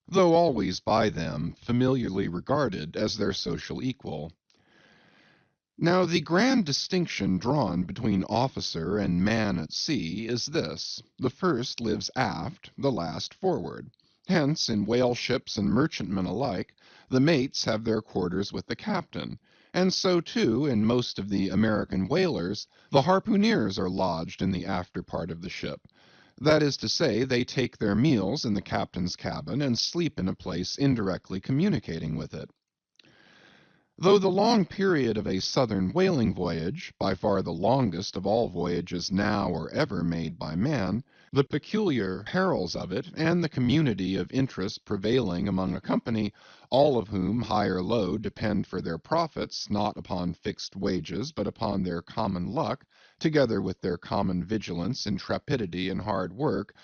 though always by them familiarly regarded as their social equal. Now the grand distinction drawn between officer and man at sea is this: the first lives aft, the last forward. Hence, in whale ships and merchantmen alike, the mates have their quarters with the captain, and so too, in most of the American whalers, the harpooneers are lodged in the after part of the ship. That is to say, they take their meals in the captain's cabin and sleep in a place indirectly communicating with it. Though the long period of a southern whaling voyage, by far the longest of all voyages now or ever made by man, the peculiar perils of it, and the community of interest prevailing among a company, all of whom, high or low, depend for their profits, not upon fixed wages, but upon their common luck, together with their common vigilance, intrepidity, and hard work,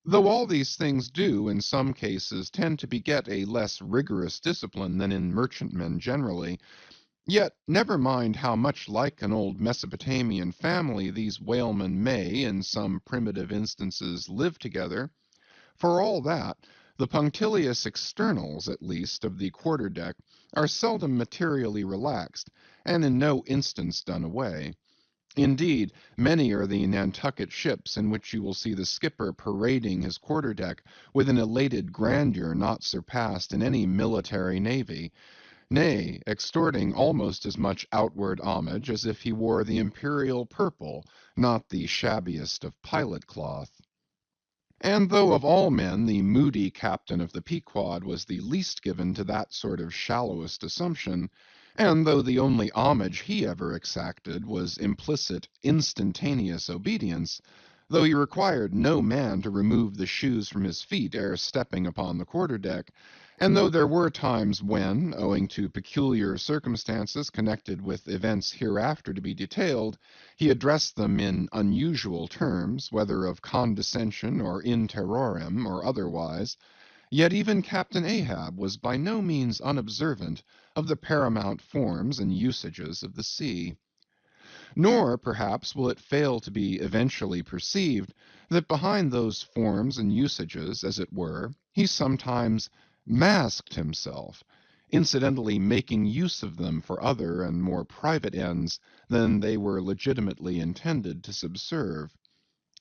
though all these things do, in some cases, tend to beget a less rigorous discipline than in merchantmen generally, yet never mind how much like an old Mesopotamian family these whalemen may, in some primitive instances, live together, for all that, the punctilious externals, at least, of the quarter-deck are seldom materially relaxed, and in no instance done away. Indeed, many are the Nantucket ships in which you will see the skipper parading his quarter-deck with an elated grandeur not surpassed in any military navy, nay, extorting almost as much outward homage as if he wore the imperial purple, not the shabbiest of pilot cloth. And though of all men the moody captain of the Pequod was the least given to that sort of shallowest assumption, and though the only homage he ever exacted was implicit, instantaneous obedience, though he required no man to remove the shoes from his feet ere stepping upon the quarter-deck, and though there were times when, owing to peculiar circumstances connected with events hereafter to be detailed, he addressed them in unusual terms, whether of condescension or in terrorem or otherwise, yet even Captain Ahab was by no means unobservant of the paramount forms and usages of the sea. Nor, perhaps, will it fail to be eventually perceived that behind those forms and usages, as it were, he sometimes masked himself, incidentally making use of them for other and more private ends than they were legitimately intended to subserve.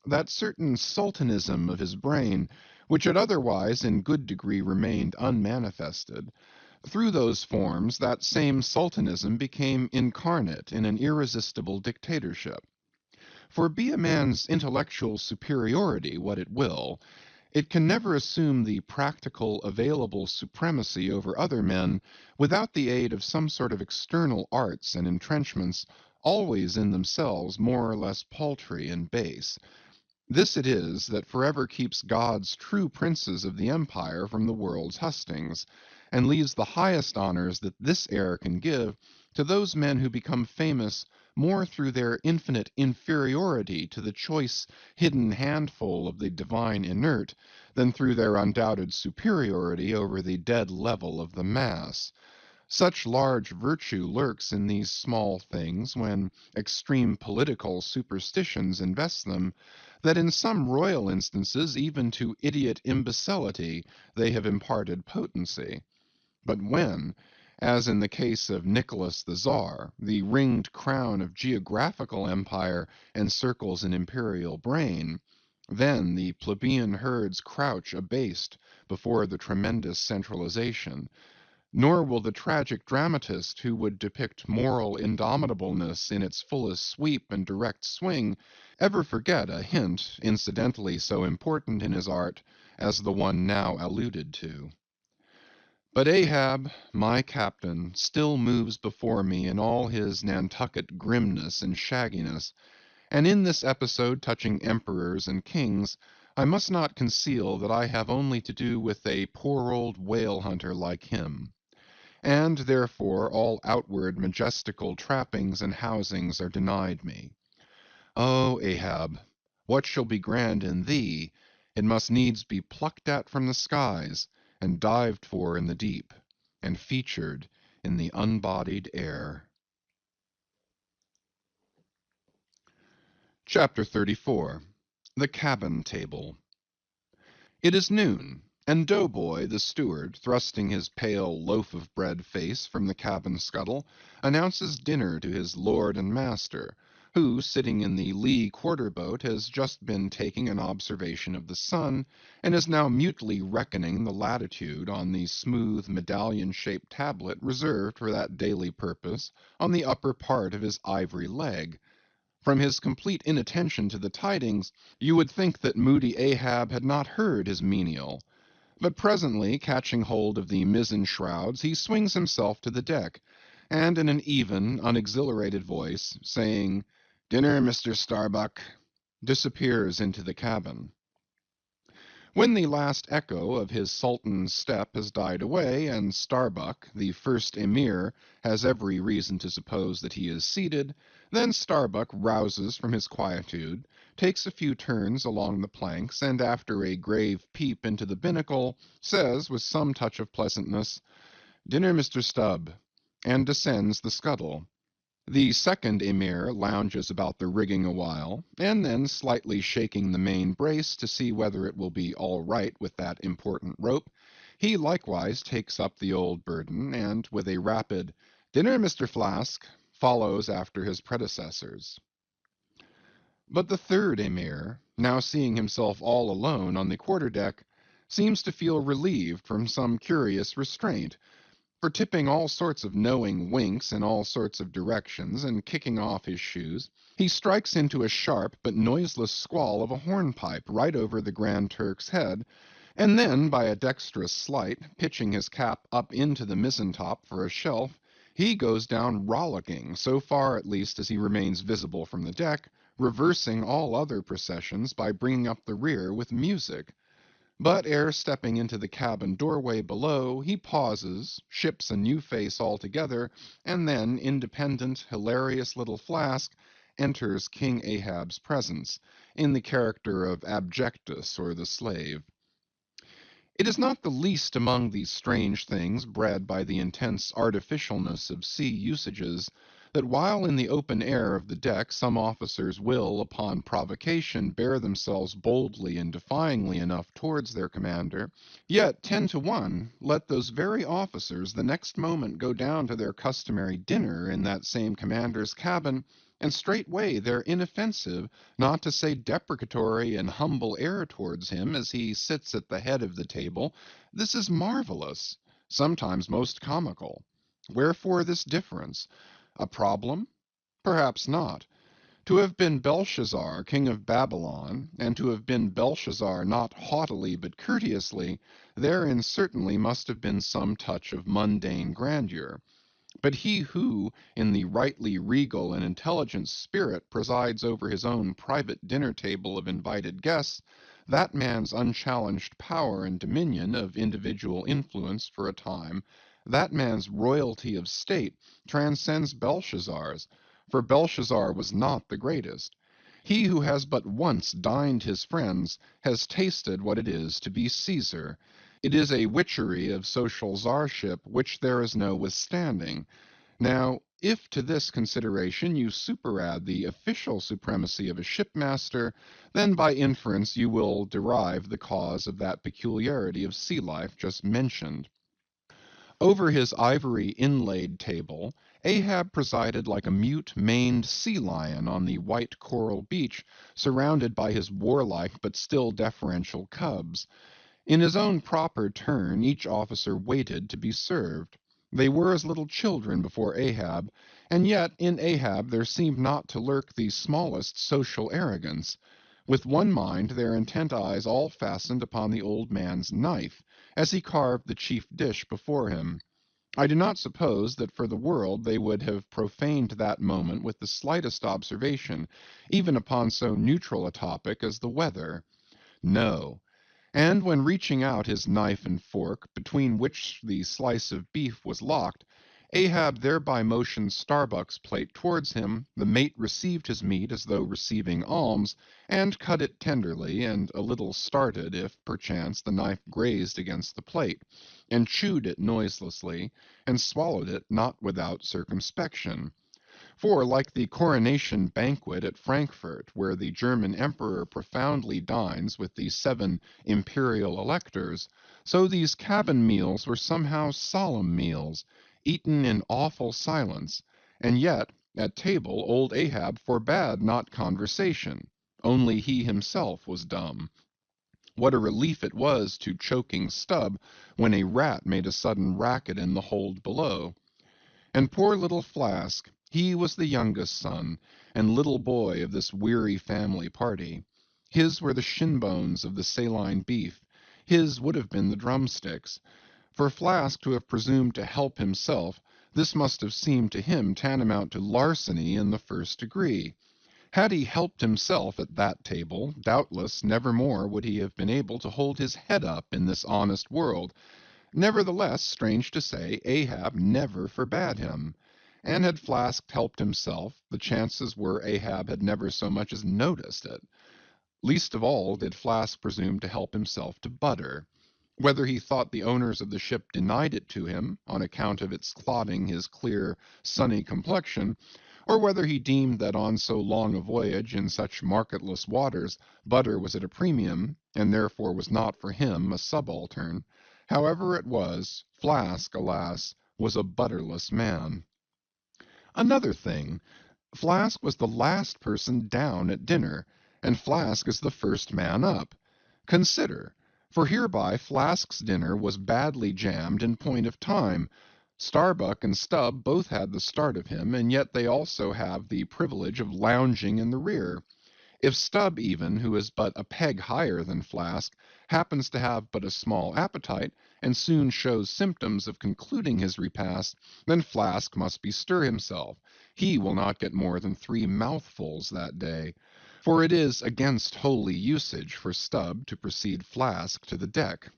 That certain sultanism of his brain, which had otherwise in good degree remained unmanifested, through those forms that same sultanism became incarnate in an irresistible dictatorship. For be a man's intellectual superiority what it will, it can never assume the practical available supremacy over other men without the aid of some sort of external arts and entrenchments, always in themselves more or less paltry and base. This it is that forever keeps God's true princes of the empire from the world's hustings, and leaves the highest honors that this air can give to those men who become famous more through their infinite inferiority to the choice hidden handful of the divine inert than through their undoubted superiority over the dead level of the mass. Such large virtue lurks in these small things when extreme political superstitions invest them, that in some royal instances even to idiot imbecility they have imparted potency. But when, as in the case of Nicholas the Tsar, the ringed crown of geographical empire encircles an imperial brain, then the plebeian herds crouch abased before the tremendous centralization, nor will the tragic dramatist who would depict moral indomitableness in its fullest sweep and direct swing ever forget a hint incidentally so important in his art as the one now alluded to. But Ahab, my captain, still moves before me in all his Nantucket grimness and shagginess, and in this episode touching emperors and kings, I must not conceal that I have only to do with a poor old whale hunter like him, and therefore all outward majestical trappings and housings are denied me. O Ahab, what shall be grand in thee, it must needs be plucked at from the skies, and dived for in the deep, and featured in the unbodied air. Chapter 34. The Cabin Table. It is noon, and Doughboy the steward, thrusting his pale loaf-of-bread face from the cabin scuttle, announces dinner to his lord and master, who, sitting in the lee quarter-boat, has just been taking an observation of the sun, and is now mutely reckoning the latitude on the smooth medallion-shaped tablet reserved for that daily purpose on the upper part of his ivory leg. From his complete inattention to the tidings, you would think that moody Ahab had not heard his menial. But presently, catching hold of the mizzen shrouds, he swings himself to the deck, and in an even, unexhilarated voice, saying, "Dinner, Mr. Starbuck," disappears into the cabin. When the last echo of his sultan's step has died away, and Starbuck, the first emir, has every reason to suppose that he is seated, then Starbuck rouses from his quietude, takes a few turns along the planks, and after a grave peep into the binnacle, says with some touch of pleasantness, "Dinner, Mr. Stubb," and descends the scuttle. The second emir lounges about the rigging awhile, and then slightly shaking the main brace to see whether it will be all right with that important rope, he likewise takes up the old burden, and with a rapid "Dinner, Mr. Flask," follows after his predecessors. But the third emir, now seeing himself all alone on the quarter-deck, seems to feel relieved from some curious restraint, for tipping all sorts of knowing winks in all sorts of directions, and kicking off his shoes, he strikes into a sharp but noiseless squall of a hornpipe right over the Grand Turk's head, and then, by a dexterous sleight, pitching his cap up into the mizzen-top for a shelf, he goes down rollicking, so far at least as he remains visible from the deck, reversing all other processions by bringing up the rear with music. But ere stepping into the cabin doorway below, he pauses, ships a new face altogether, and then, independent, hilarious little Flask enters King Ahab's presence, in the character of Abjectus or the slave. It is not the least among these strange things bred by the intense artificialness of sea usages, that while in the open air of the deck some officers will, upon provocation, bear themselves boldly and defyingly enough towards their commander, yet 10 to 1 let those very officers the next moment go down to their customary dinner in that same commander's cabin, and straightway their inoffensive, not to say deprecatory and humble air towards him as he sits at the head of the table, this is marvelous, sometimes most comical. Wherefore this difference? A problem? Perhaps not. To have been Belshazzar, king of Babylon, and to have been Belshazzar not haughtily but courteously, therein certainly must have been some touch of mundane grandeur. But he who, in the rightly regal and intelligent spirit, presides over his own private dinner-table of invited guests, that man's unchallenged power and dominion of individual influence for a time, that man's royalty of state, transcends Belshazzar's, for Belshazzar was not the greatest. He who has but once dined his friends has tasted what it is to be Caesar, It is a witchery of social czarship which there is no withstanding. Now, if to this consideration you superadd the official supremacy of a shipmaster, then by inference you will derive the cause of that peculiarity of sea life just mentioned. Over his ivory inlaid table, Ahab presided like a mute maned sea lion on the white coral beach, surrounded by his warlike but still deferential cubs. In his own proper turn, each officer waited to be served. They were as little children before Ahab, and yet in Ahab there seemed not to lurk the smallest social arrogance. With one mind, their intent eyes all fastened upon the old man's knife, as he carved the chief dish before him. I do not suppose that for the world they would have profaned that moment with the slightest observation, even upon so neutral a topic as the weather. No. And when reaching out his knife and fork, between which the slice of beef was locked, Ahab thereby motioned Starbuck's plate towards him, the mate received his meat as though receiving alms, and cut it tenderly, and a little started if, perchance, the knife grazed against the plate, and chewed it noiselessly, and swallowed it not without circumspection. For, like the coronation banquet at Frankfurt, where the German emperor profoundly dines with the 7 imperial electors, so these cabin meals were somehow solemn meals, eaten in awful silence, and yet at table old Ahab forbade not conversation, only he himself was dumb. What a relief it was to choking Stubb when a rat made a sudden racket in the hold below. And poor little Flask, he was the youngest son, and little boy of this weary family party. His were the shin bones of the saline beef, his would have been the drumsticks. For Flask to have presumed to help himself, this must have seemed to him tantamount to larceny in the first degree. Had he helped himself at that table, doubtless never more would he have been able to hold his head up in this honest world. Nevertheless, strange to say, Ahab never forbade him. And had Flask helped himself, the chances were Ahab had never so much as noticed it. Least of all did Flask presume to help himself to butter. Whether he thought the owners of the ship denied it to him, on account of its clouding his clear, sunny complexion, or whether he deemed that on so long a voyage in such marketless waters butter was at a premium, and therefore was not for him a subaltern, however it was, Flask, alas, was a butterless man. Another thing, Flask was the last person down at dinner, and Flask is the first man up. Consider, for hereby Flask's dinner was badly jammed in point of time. Starbuck and Stubb both had the start of him, and yet they also have the privilege of lounging in the rear. If Stubb even, who is but a peg higher than Flask, happens to have but a small appetite, and soon shows symptoms of concluding his repast, then Flask must bestir himself. He will not get more than 3 mouthfuls that day, for it is against holy usage for Stubb to precede Flask to the deck.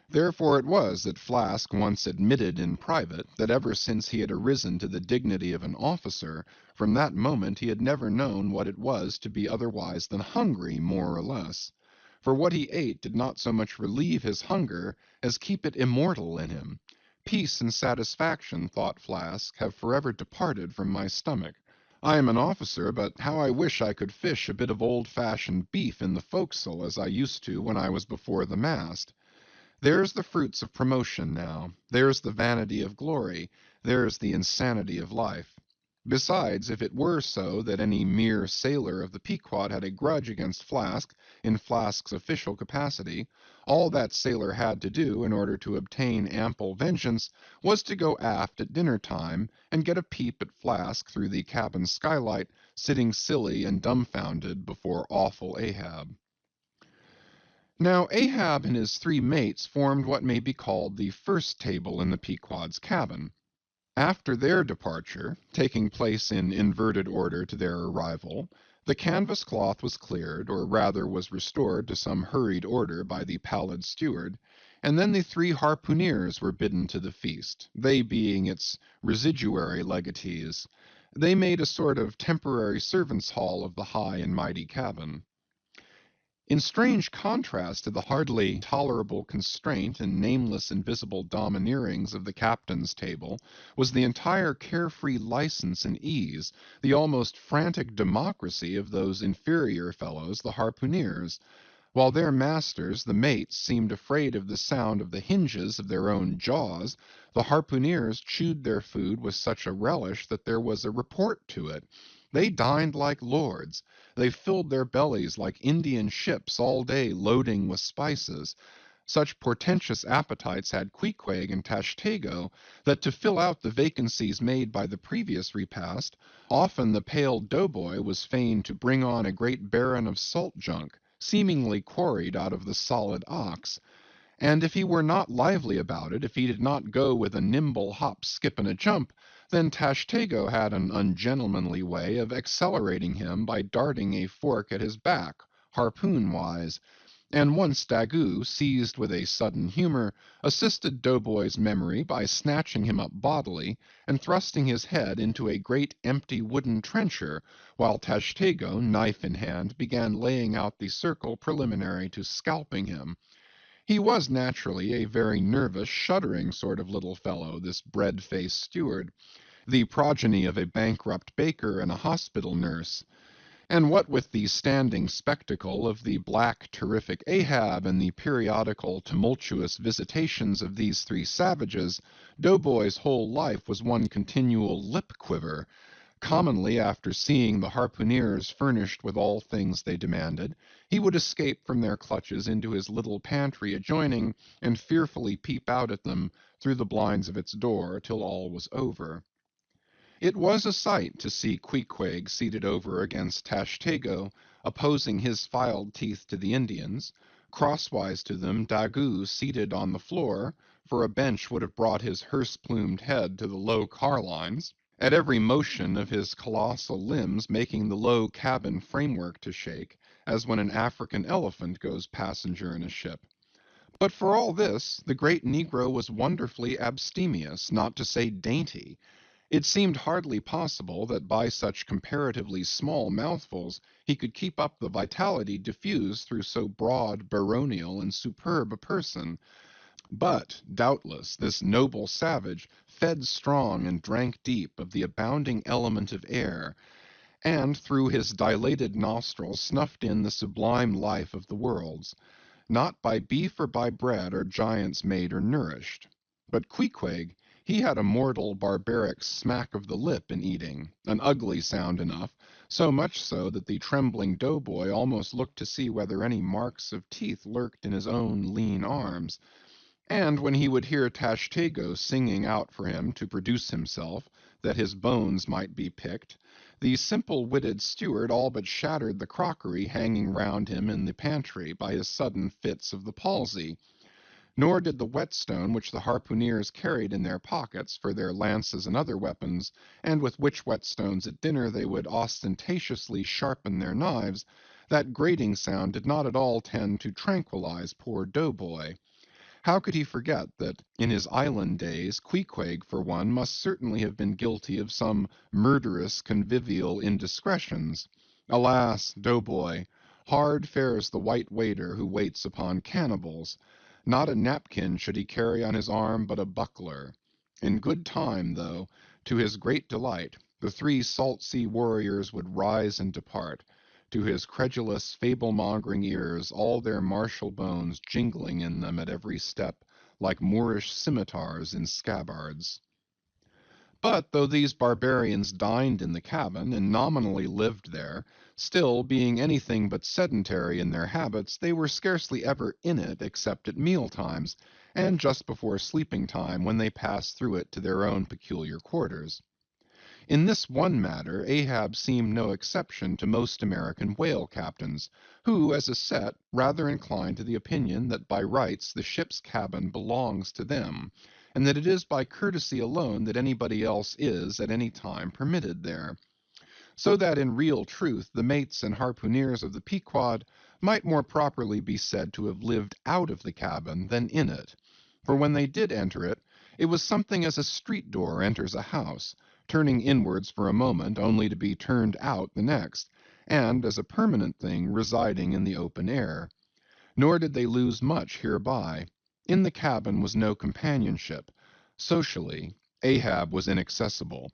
Therefore it was that Flask once admitted in private that ever since he had arisen to the dignity of an officer, from that moment he had never known what it was to be otherwise than hungry, more or less. For what he ate did not so much relieve his hunger as keep it immortal in him. Peace and satisfaction, thought Flask, have forever departed from my stomach. I am an officer, but how I wish I could fish a bit of old-fashioned beef in the forecastle as I used to when I was before the mast. There's the fruits of promotion now, there's the vanity of glory, there's the insanity of life. Besides, if it were so that any mere sailor of the Pequod had a grudge against Flask, in Flask's official capacity, all that sailor had to do in order to obtain ample vengeance was to go aft at dinner time and get a peep at Flask through the cabin skylight, sitting silly and dumbfounded before awful Ahab. Now Ahab and his 3 mates formed what may be called the first table in the Pequod's cabin. After their departure, taking place in inverted order to their arrival, the canvas cloth was cleared, or rather was restored to some hurried order by the pallid steward, and then the 3 harpooneers were bidden to the feast, they being its residuary legatees. They made a sort of temporary servants' hall of the high and mighty cabin. In strange contrast to the hardly tolerable constraint and nameless invisible domineerings of the captain's table was the entire carefree license and ease, the almost frantic democracy of those inferior fellows, the harpooneers. While their masters, the mates, seemed afraid of the sound of the hinges of their own jaws, the harpooneers chewed their food with such a relish that there was a report to it. They dined like lords. They filled their bellies like Indian ships all day loading with spices. Such portentous appetites had Queequeg and Tashtego that to fill out the vacancies made by the previous repast, often the pale doughboy was fain to bring on a great baron of salt junk, seemingly quarried out of the solid ox. And if he were not lively about it, if he did not go with a nimble hop, skip, and a jump, then Tashtego had an ungentlemanly way of accelerating him by darting a fork at his back, harpoon-wise. And once Daggoo, seized with a sudden humor, assisted Doughboy's memory by snatching him up bodily and thrusting his head into a great empty wooden trencher, while Tashtego, knife in hand, began laying out the circle preliminary to scalping him. He was naturally a very nervous, shuddering sort of little fellow, this bread-faced steward, the progeny of a bankrupt baker and a hospital nurse. And what with the standing spectacle of the black, terrific Ahab and the periodical, tumultuous visitations of these three savages, Doughboy's whole life was one continual lip-quiver. Commonly, after seeing the harpooneers furnished with all things they demanded, he would escape from their clutches into his little pantry adjoining, and fearfully peep out at them through the blinds of its door till all was over. It was a sight to see Queequeg seated over against Tashtego, opposing his filed teeth to the Indians, crosswise to them Daggoo seated on the floor, for a bench would have brought his hearse-plumed head to the low carlines, at every motion of his colossal limbs making the low cabin framework to shake, as when an African elephant goes passenger in a ship. But for all this, the great negro was wonderfully abstemious, not to say dainty. It seemed hardly possible that by such comparatively small mouthfuls he could keep up the vitality diffused through so broad, baronial, and superb a person. But, doubtless, this noble savage fed strong and drank deep of the abounding element of air, and through his dilated nostrils snuffed in the sublime life of the worlds. Not by beef or by bread are giants made or nourished. But Queequeg, he had a mortal, barbaric smack of the lip in eating, an ugly sound enough, so much so that the trembling doughboy almost looked to see whether any marks of teeth lurked in his own lean arms. And when he would hear Tashtego singing out for him to produce himself, that his bones might be picked, the simple-witted steward all but shattered the crockery hanging round him in the pantry by his sudden fits of the palsy. Nor did the whetstone which the harpooneers carried in their pockets for their lances and other weapons, and with which whetstones at dinner they would ostentatiously sharpen their knives, that grating sound did not at all tend to tranquilize poor Doughboy. How could he forget that, in his island days, Queequeg, for one, must certainly have been guilty of some murderous convivial indiscretions? Alas, Doughboy, hard fares the white waiter who waits upon cannibals. Not a napkin should he carry on his arm, but a buckler. In good time, though, to his great delight, the three salt-sea warriors would rise and depart, to his credulous, fable-mongering ears all their martial bones jingling in them at every step, like Moorish scimitars in scabbards. But though these barbarians dined in the cabin, and nominally lived there, still, being anything but sedentary in their habits, they were scarcely ever in it except at meal-times, and just before sleeping-time, when they passed through it to their own peculiar quarters. In this one matter Ahab seemed no exception to most American whale captains, who, as a set, rather incline to the opinion that by rights the ship's cabin belongs to them, and that it is by courtesy alone that anybody else is at any time permitted there. So that in real truth the mates and harpooneers of the Pequod might more properly be said to have lived out of the cabin than in it. For when they did enter it, it was something as a street door enters a house, turning inwards for a moment, only to be turned out the next, and as a permanent thing residing in the open air. Nor did they lose much hereby. In the cabin was no companionship. Socially, Ahab was inaccessible.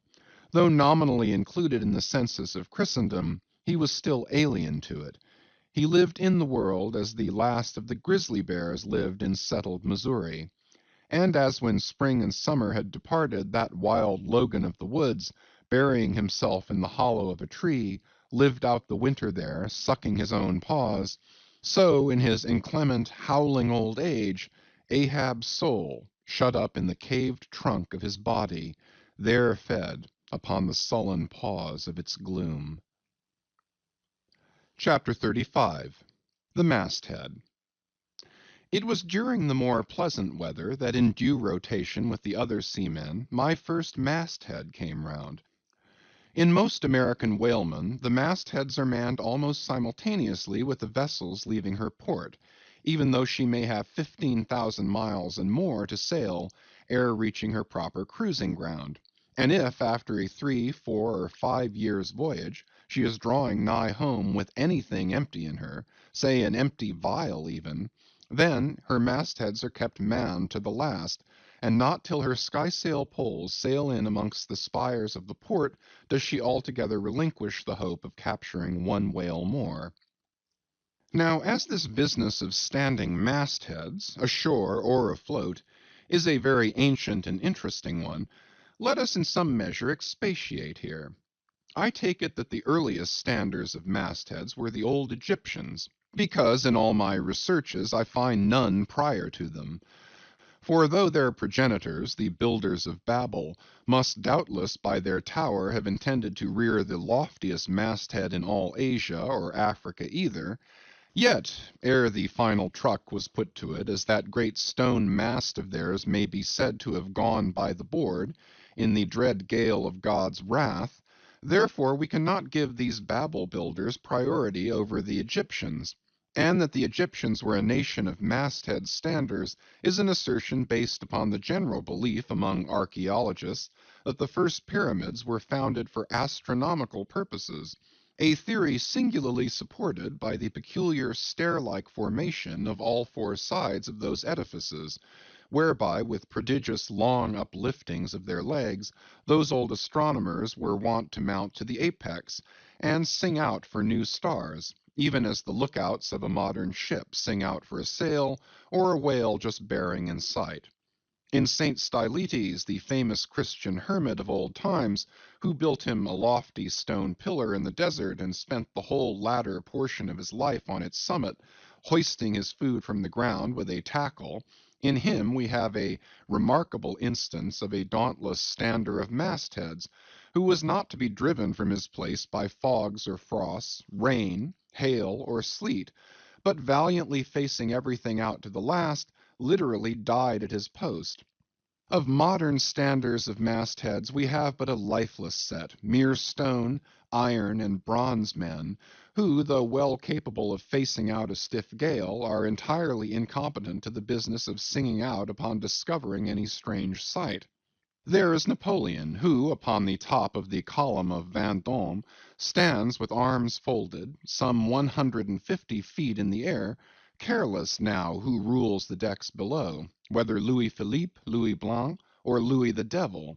Though nominally included in the census of Christendom, he was still alien to it. He lived in the world as the last of the grizzly bears lived in settled Missouri. And as when spring and summer had departed, that wild Logan of the woods, burying himself in the hollow of a tree, lived out the winter there, sucking his own paws, so in his inclement, howling old age, Ahab's soul, shut up in the caved trunk of his body, there fed upon the sullen paws of its gloom. Chapter 35. The Masthead. It was during the more pleasant weather that in due rotation with the other seamen my first masthead came round. In most American whalemen the mastheads are manned almost simultaneously with the vessels leaving her port, even though she may have 15,000 miles and more to sail ere reaching her proper cruising ground. And if, after a 3, 4, or 5 years' voyage, she is drawing nigh home with anything empty in her, say an empty vial even, then her mastheads are kept manned to the last, and not till her skysail poles sail in amongst the spires of the port does she altogether relinquish the hope of capturing one whale more. Now, as this business of standing mastheads, ashore or afloat, is a very ancient and interesting one, let us in some measure expatiate here. I take it that the earliest standers of mastheads were the old Egyptians, because in all my researches I find none prior to them. For though their progenitors, the builders of Babel, must doubtless by their tower have intended to rear the loftiest masthead in all Asia or Africa either, yet, ere the final truck was put to it, as that great stone mast of theirs may be said to have gone by the board, in the dread gale of God's wrath, therefore we cannot give these Babel builders priority over the Egyptians. And that the Egyptians were a nation of masthead standers is an assertion based upon the general belief among archaeologists that the first pyramids were founded for astronomical purposes, a theory singularly supported by the peculiar stair-like formation of all 4 sides of those edifices, whereby with prodigious long upliftings of their legs those old astronomers were wont to mount to the apex, and sing out for new stars, even as the lookouts of a modern ship sing out for a sail, or a whale just bearing in sight. In St. Stylites, the famous Christian hermit of old times, who built him a lofty stone pillar in the desert and spent the whole latter portion of his life on its summit, hoisting his food from the ground with a tackle, in him we have a remarkable instance of a dauntless stander of mastheads, who was not to be driven from his place by fogs or frosts, rain, hail, or sleet, but valiantly facing everything out to the last, literally died at his post. Of modern standers of mastheads we have but a lifeless set, mere stone, iron, and bronze men, who, though well capable of facing out a stiff gale, are entirely incompetent to the business of singing out upon discovering any strange sight. There is Napoleon, who, upon the top of the column of Vendôme, stands with arms folded, some 150 feet in the air, careless now who rules the decks below, whether Louis Philippe, Louis Blanc, or Louis the Devil.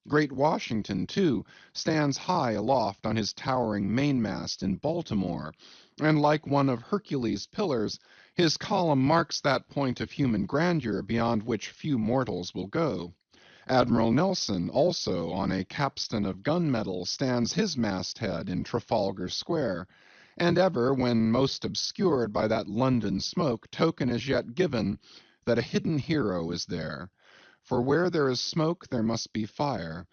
Great Washington, too, stands high aloft on his towering mainmast in Baltimore, and like one of Hercules' pillars, his column marks that point of human grandeur beyond which few mortals will go. Admiral Nelson, also, on a capstan of gunmetal, stands his masthead in Trafalgar Square, and ever, when most obscured by that London smoke, token is yet given that a hidden hero is there. For where there is smoke there must be fire.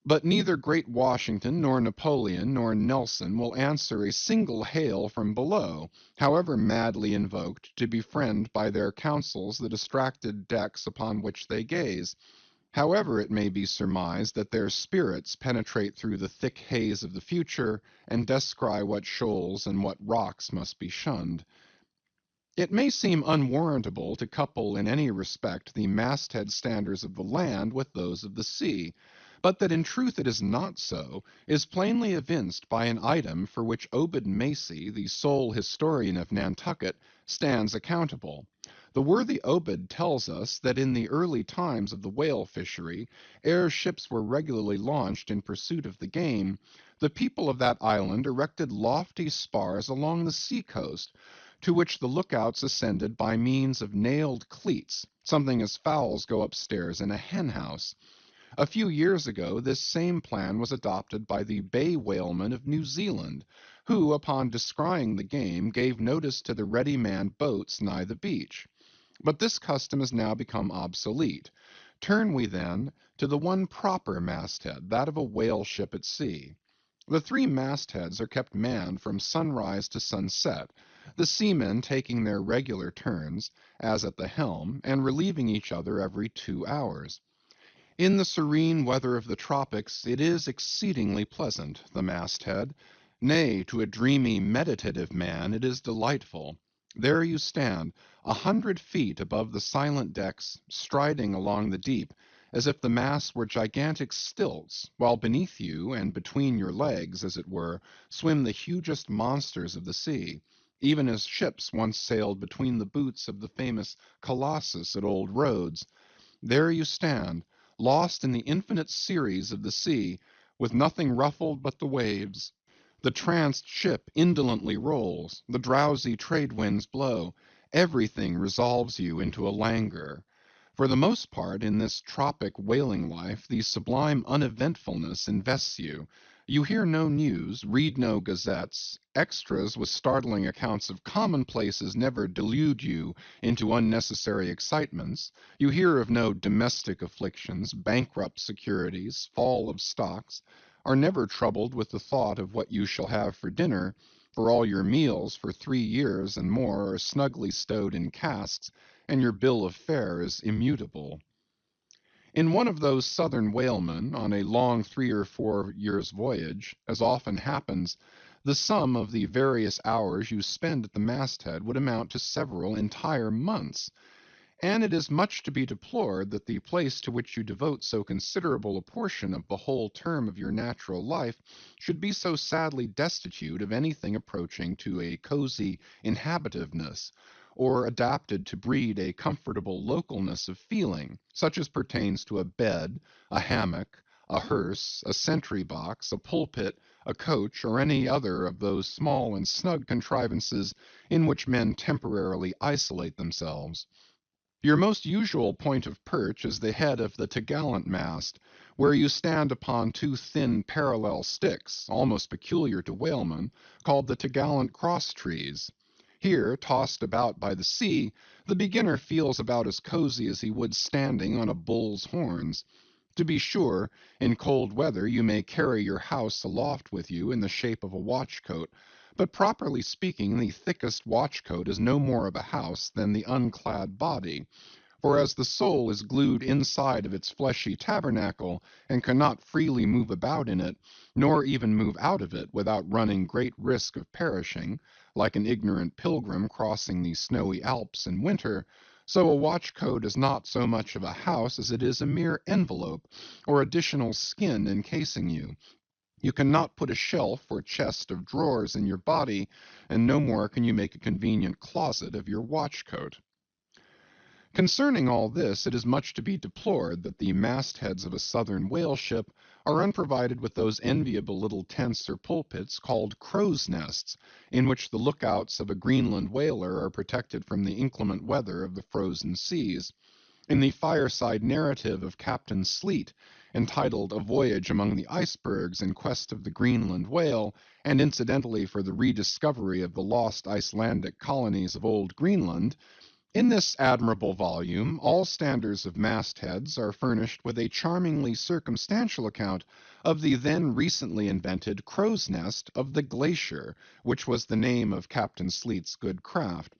But neither great Washington, nor Napoleon, nor Nelson will answer a single hail from below, however madly invoked to befriend by their counsels the distracted decks upon which they gaze. However it may be surmised that their spirits penetrate through the thick haze of the future, and descry what shoals and what rocks must be shunned. It may seem unwarrantable to couple in any respect the masthead standers of the land with those of the sea, but that in truth it is not so, is plainly evinced by an item for which Obed Macy, the sole historian of Nantucket, stands accountable. The worthy Obed tells us that in the early times of the whale fishery, ere ships were regularly launched in pursuit of the game, the people of that island erected lofty spars along the sea-coast, to which the lookouts ascended by means of nailed cleats, something as fowls go upstairs in a hen-house. A few years ago this same plan was adopted by the bay whalemen of New Zealand, who, upon descrying the game, gave notice to the ready-manned boats nigh the beach. But this custom has now become obsolete. Turn we, then, to the one proper masthead, that of a whale ship at sea. The three mastheads are kept manned from sunrise to sunset, the seamen taking their regular turns, as at the helm, and relieving each other every 2 hours. In the serene weather of the tropics it is exceedingly pleasant, the masthead. Nay, to a dreamy, meditative man it is delightful. There you stand, 100 feet above the silent decks, striding along the deep, as if the masts were gigantic stilts, while beneath you, and between your legs, as it were, swim the hugest monsters of the sea, even as ships once sailed between the boots of the famous Colossus at Old Rhodes. There you stand, lost in the infinite series of the sea, with nothing ruffled but the waves. The tranced ship indolently rolls, the drowsy trade winds blow, everything resolves you into a languor. For the most part, in this tropic whaling life, the sublime uneventfulness invests you. You hear no news, read no gazettes, extras with startling accounts of commonplaces never delude you into unnecessary excitements. You hear of no domestic afflictions, bankrupt securities, fall of stocks, are never troubled with the thought of what you shall have for dinner, for all your meals for 3 years and more are snugly stowed in casks, and your bill of fare is immutable. In one of those southern whalemen, on a long 3 or 4 years' voyage, as often happens, the sum of the various hours you spend at the masthead would amount to several entire months, and it is much to be deplored that the place to which you devote so considerable a portion of the whole term of your natural life should be so sadly destitute of anything approaching to a cozy inhabitiveness, or adapted to breed a comfortable localness of feeling, such as pertains to a bed, a hammock, a hearse, a sentry-box, a pulpit, a coach, or any other of those small and snug contrivances in which men temporarily isolate themselves. Your most usual point of perch is the head of the topgallant mast, where you stand upon 2 thin parallel sticks, almost peculiar to whalemen, called the topgallant cross-trees. Here, tossed about by the sea, the beginner feels about as cozy as he would standing on a bull's horns. To be sure, in cold weather you may carry your house aloft with you in the shape of a watch-coat, but properly speaking the thickest watch-coat is no more of a house than the unclad body, for as the soul is glued inside of its fleshy tabernacle, and cannot freely move about in it, nor even move out of it without running great risk of perishing, like an ignorant pilgrim crossing the snowy Alps in winter, so a watch-coat is not so much of a house as it is a mere envelope, or additional skin encasing you. You cannot put a shelf or chest of drawers in your body, and no more can you make a convenient closet of your watch-coat. Concerning all this, it is much to be deplored that the mastheads of a southern whale ship are unprovided with those enviable little tents or pulpits called crow's nests, in which the lookouts of a Greenland whaler are protected from the inclement weather of the frozen seas. In the fireside narrative of Captain Sleet, entitled A Voyage Among the Icebergs in Quest of the Greenland Whale, and incidentally for the rediscovery of the lost Icelandic colonies of Old Greenland, in this admirable volume, all standers of mastheads are furnished with a charmingly circumstantial account of the then recently invented crow's nest of the Glacier, which was the name of Captain Sleet's good craft.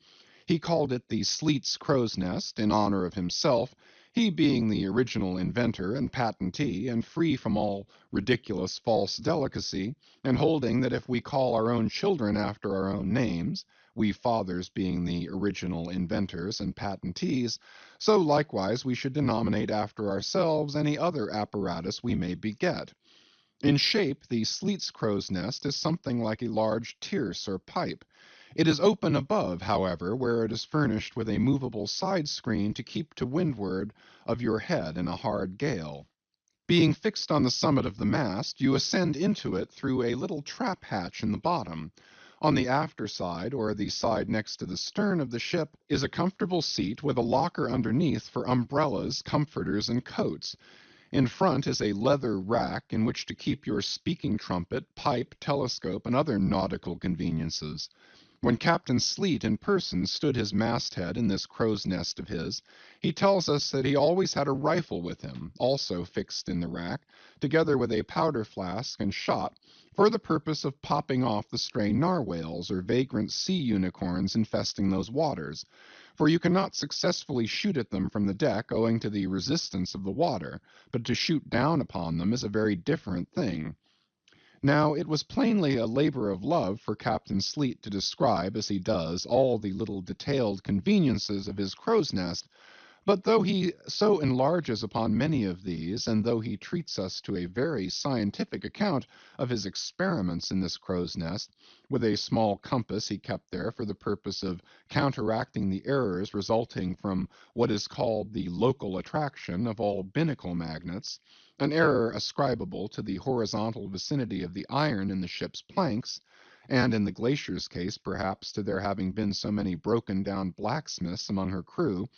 He called it the Sleet's crow's nest in honor of himself, he being the original inventor and patentee, and free from all ridiculous false delicacy, and holding that if we call our own children after our own names, we fathers being the original inventors and patentees, so likewise we should denominate after ourselves any other apparatus we may beget. In shape, the Sleet's crow's nest is something like a large tierce or pipe. It is open above, however, where it is furnished with a movable side screen to keep to windward of your head in a hard gale. Being fixed on the summit of the mast, you ascend into it through a little trap hatch in the bottom. On the after side, or the side next to the stern of the ship, is a comfortable seat with a locker underneath for umbrellas, comforters, and coats. In front is a leather rack in which to keep your speaking trumpet, pipe, telescope, and other nautical conveniences. When Captain Sleet in person stood his masthead in this crow's nest of his, he tells us that he always had a rifle with him, also fixed in the rack, together with a powder flask and shot, for the purpose of popping off the stray narwhals or vagrant sea unicorns infesting those waters, for you cannot successfully shoot at them from the deck owing to the resistance of the water, but to shoot down upon them is a very different thing. Now, it was plainly a labor of love for Captain Sleet to describe, as he does, all the little detailed conveniences of his crow's nest, but though he so enlarges upon many of these, and though he treats us to a very scientific account of his experiments in this crow's nest, with a small compass he kept there for the purpose of counteracting the errors resulting from what is called the local attraction of all binnacle magnets, an error ascribable to the horizontal vicinity of the iron in the ship's planks, and in the Glacier's case perhaps to there having been so many broken-down blacksmiths among her crew,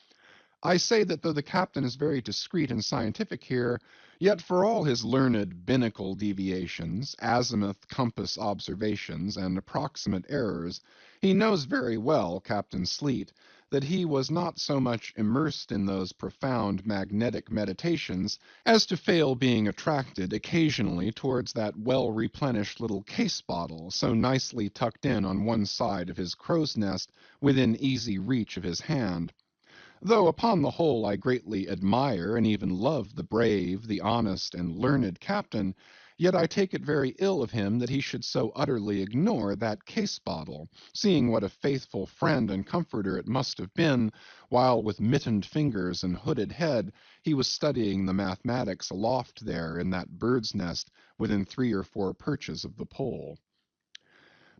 I say that though the captain is very discreet and scientific here, yet for all his learned binnacle deviations, azimuth compass observations, and approximate errors, he knows very well, Captain Sleet, that he was not so much immersed in those profound magnetic meditations as to fail being attracted occasionally towards that well-replenished little case bottle so nicely tucked in on one side of his crow's nest within easy reach of his hand. Though upon the whole I greatly admire and even love the brave, the honest, and learned captain, yet I take it very ill of him that he should so utterly ignore that case bottle, seeing what a faithful friend and comforter it must have been, while with mittened fingers and hooded head he was studying the mathematics aloft there in that bird's nest within 3 or 4 perches of the pole.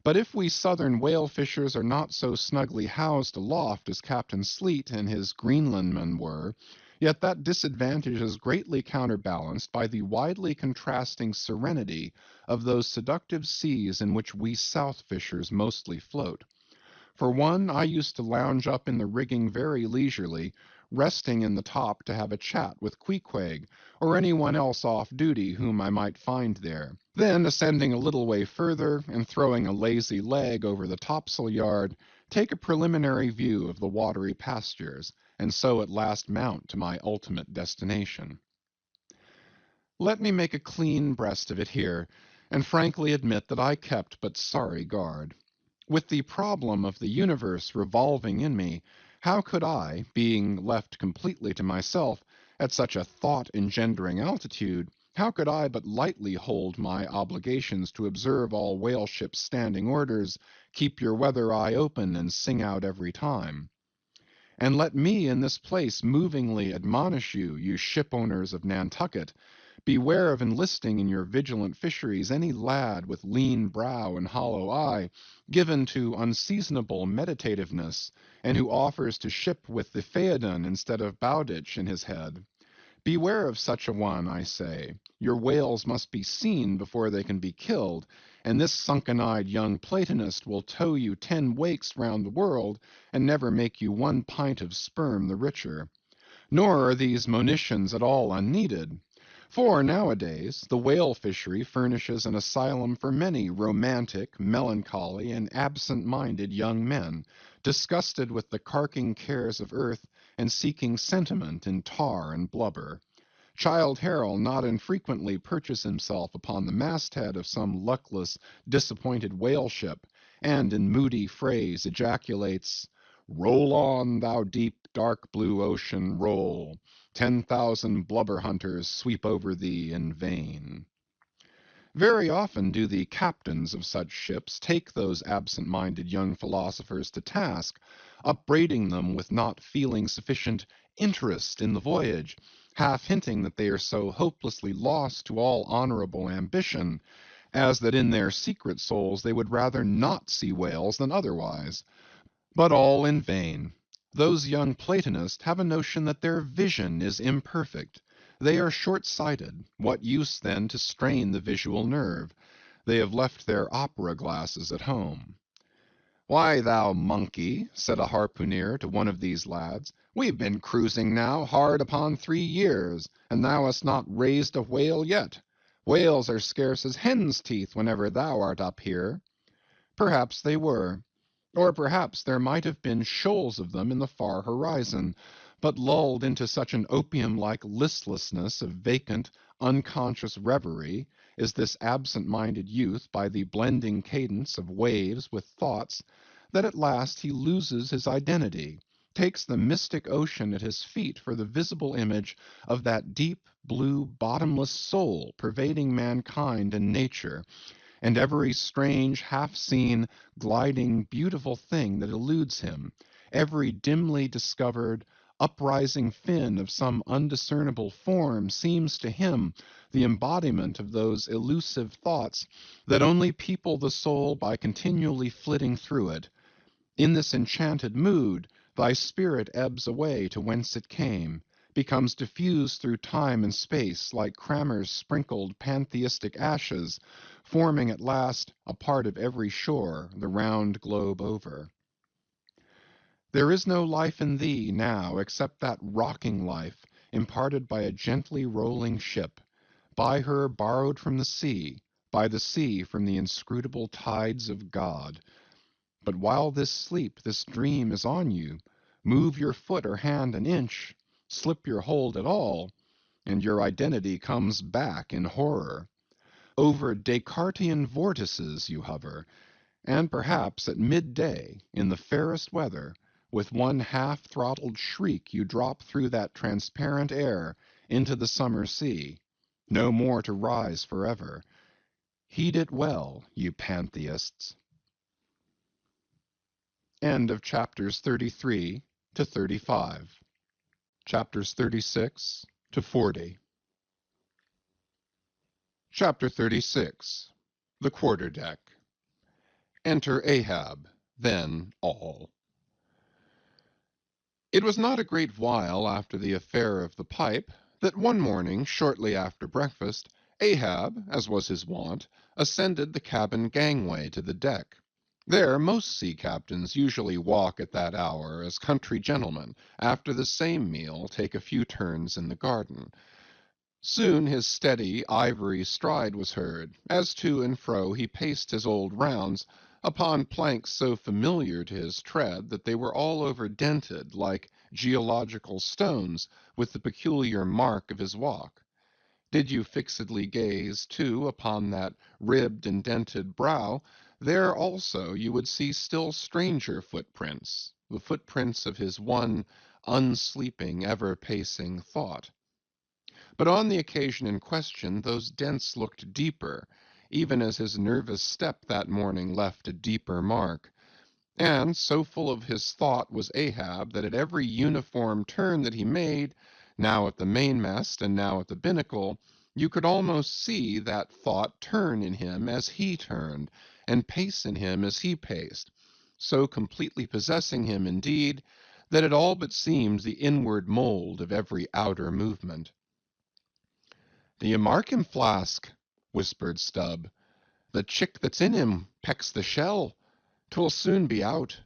But if we southern whale fishers are not so snugly housed aloft as Captain Sleet and his Greenlandmen were, yet that disadvantage is greatly counterbalanced by the widely contrasting serenity of those seductive seas in which we south fishers mostly float. For one, I used to lounge up in the rigging very leisurely, resting in the top to have a chat with Queequeg, or any one else off duty whom I might find there. Then, ascending a little way further, and throwing a lazy leg over the topsail yard, take a preliminary view of the watery pastures, and so at last mount to my ultimate destination. Let me make a clean breast of it here, and frankly admit that I kept but sorry guard. With the problem of the universe revolving in me, how could I, being left completely to myself at such a thought-engendering altitude, how could I but lightly hold my obligations to observe all whale ships' standing orders, keep your weather eye open, and sing out every time? And let me in this place movingly admonish you, you shipowners of Nantucket, beware of enlisting in your vigilant fisheries any lad with lean brow and hollow eye, given to unseasonable meditativeness, and who offers to ship with the Phaedon instead of Bowditch in his head. Beware of such a one, I say. Your whales must be seen before they can be killed, and this sunken-eyed young Platonist will tow you 10 wakes round the world and never make you 1 pint of sperm the richer. Nor are these monitions at all unneeded. For nowadays the whale fishery furnishes an asylum for many romantic, melancholy, and absent-minded young men, disgusted with the carking cares of earth and seeking sentiment in tar and blubber. Childe Harold not infrequently perches himself upon the masthead of some luckless, disappointed whale ship, and in moody phrase ejaculates, "Roll on, thou deep, dark blue ocean, roll. 10,000 blubber hunters sweep over thee in vain." Very often do the captains of such ships take those absent-minded young philosophers to task, upbraiding them with not feeling sufficient interest in the voyage, half hinting that they are so hopelessly lost to all honorable ambition, as that in their secret souls they would rather not see whales than otherwise. But all in vain. Those young Platonists have a notion that their vision is imperfect. They are short-sighted. What use, then, to strain the visual nerve? They have left their opera glasses at home. "Why, thou monkey," said a harpooner to one of these lads, "we've been cruising now hard upon 3 years, and thou hast not raised a whale yet. Whales are scarce as hen's teeth whenever thou art up here." Perhaps they were. Or perhaps there might have been shoals of them in the far horizon, but lulled into such an opium-like listlessness of vacant, unconscious reverie is this absent-minded youth by the blending cadence of waves with thoughts, that at last he loses his identity, takes the mystic ocean at his feet for the visible image of that deep, blue, bottomless soul pervading mankind and nature, and every strange, half-seen, gliding, beautiful thing that eludes him, every dimly discovered, uprising fin of some undiscernible form seems to him the embodiment of those elusive thoughts that only people the soul by continually flitting through it. In this enchanted mood, thy spirit ebbs away to whence it came, becomes diffused through time and space like Cramer's sprinkled pantheistic ashes, forming at last a part of every shore the round globe over. There is no life in thee now except that rocking life imparted by a gently rolling ship, by her borrowed from the sea, by the sea from the inscrutable tides of God. But while this sleep, this dream is on you, move your foot or hand an inch, slip your hold at all, and your identity comes back in horror. Over Descartian vortices you hover, and perhaps at midday, in the fairest weather, with one half-throttled shriek you drop through that transparent air into the summer sea, no more to rise forever. Heed it well, you pantheists. End of chapters 33 to 35. Chapters 36 to 40. Chapter 36. The Quarterdeck. Enter Ahab, then all. It was not a great while after the affair of the pipe that one morning, shortly after breakfast, Ahab, as was his wont, ascended the cabin gangway to the deck. There most sea captains usually walk at that hour as country gentlemen, after the same meal take a few turns in the garden. Soon his steady, ivory stride was heard, as to and fro he paced his old rounds, upon planks so familiar to his tread that they were all over dented, like geological stones, with the peculiar mark of his walk. Did you fixedly gaze, too, upon that ribbed and dented brow, there also you would see still stranger footprints, the footprints of his one unsleeping, ever-pacing thought. But on the occasion in question those dents looked deeper, even as his nervous step that morning left a deeper mark. And so full of his thought was Ahab that at every uniform turn that he made, now at the mainmast and now at the binnacle, you could almost see that thought turn in him as he turned, and pace in him as he paced, so completely possessing him, indeed, that it all but seemed the inward mold of every outer movement. "D'ye mark him, Flask?" whispered Stubb. "The chick that's in him pecks the shell. 'Twill soon be out."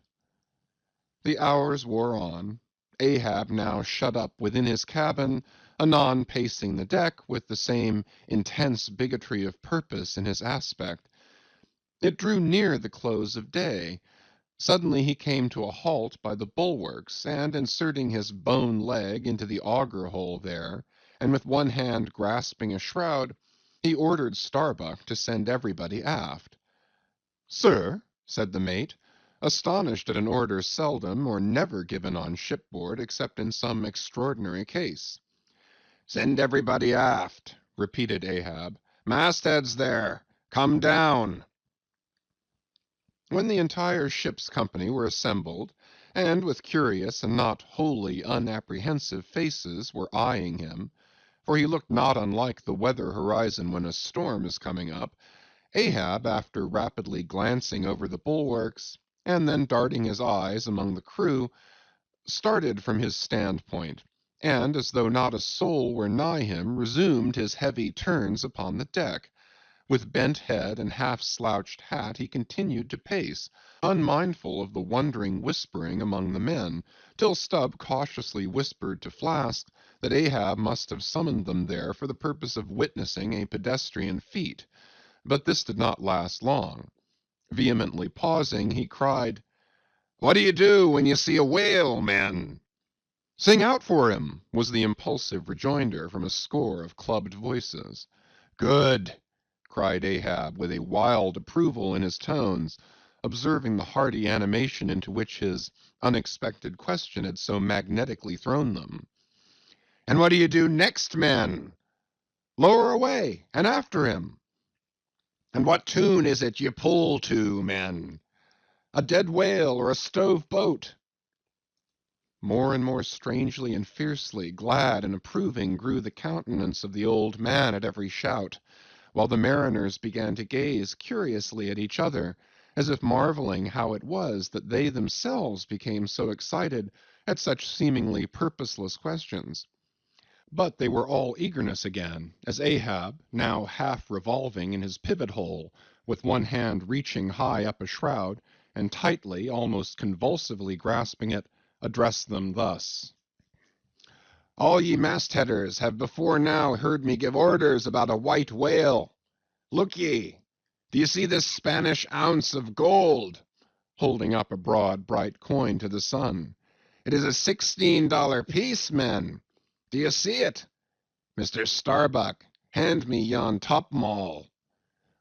The hours wore on. Ahab now shut up within his cabin, anon pacing the deck with the same intense bigotry of purpose in his aspect. It drew near the close of day. Suddenly he came to a halt by the bulwarks, and inserting his bone leg into the auger hole there, and with one hand grasping a shroud, he ordered Starbuck to send everybody aft. "Sir," said the mate, astonished at an order seldom or never given on shipboard except in some extraordinary case. "Send everybody aft," repeated Ahab, Mastheads there! Come down!" When the entire ship's company were assembled, and with curious and not wholly unapprehensive faces were eyeing him, for he looked not unlike the weather horizon when a storm is coming up, Ahab, after rapidly glancing over the bulwarks, and then darting his eyes among the crew, started from his standpoint, and, as though not a soul were nigh him, resumed his heavy turns upon the deck. With bent head and half-slouched hat he continued to pace, unmindful of the wondering whispering among the men, till Stubb cautiously whispered to Flask that Ahab must have summoned them there for the purpose of witnessing a pedestrian feat. But this did not last long. Vehemently pausing, he cried, "What do you do when you see a whale, men?" "Sing out for him," was the impulsive rejoinder from a score of clubbed voices. "Good!" cried Ahab, with a wild approval in his tones, observing the hearty animation into which his unexpected question had so magnetically thrown them. "And what do you do next, men?" "Lower away, and after him." "And what tune is it you pull to, men?" "A dead whale or a stove boat." More and more strangely and fiercely glad and approving grew the countenance of the old man at every shout, while the mariners began to gaze curiously at each other, as if marveling how it was that they themselves became so excited at such seemingly purposeless questions. But they were all eagerness again, as Ahab, now half revolving in his pivot hole, with one hand reaching high up a shroud, and tightly, almost convulsively grasping it, addressed them thus: "All ye mastheaders have before now heard me give orders about a white whale. Look ye, do you see this Spanish ounce of gold?" holding up a broad, bright coin to the sun. "It is a $16 piece, men. Do you see it? Mr. Starbuck, hand me yon topmaul."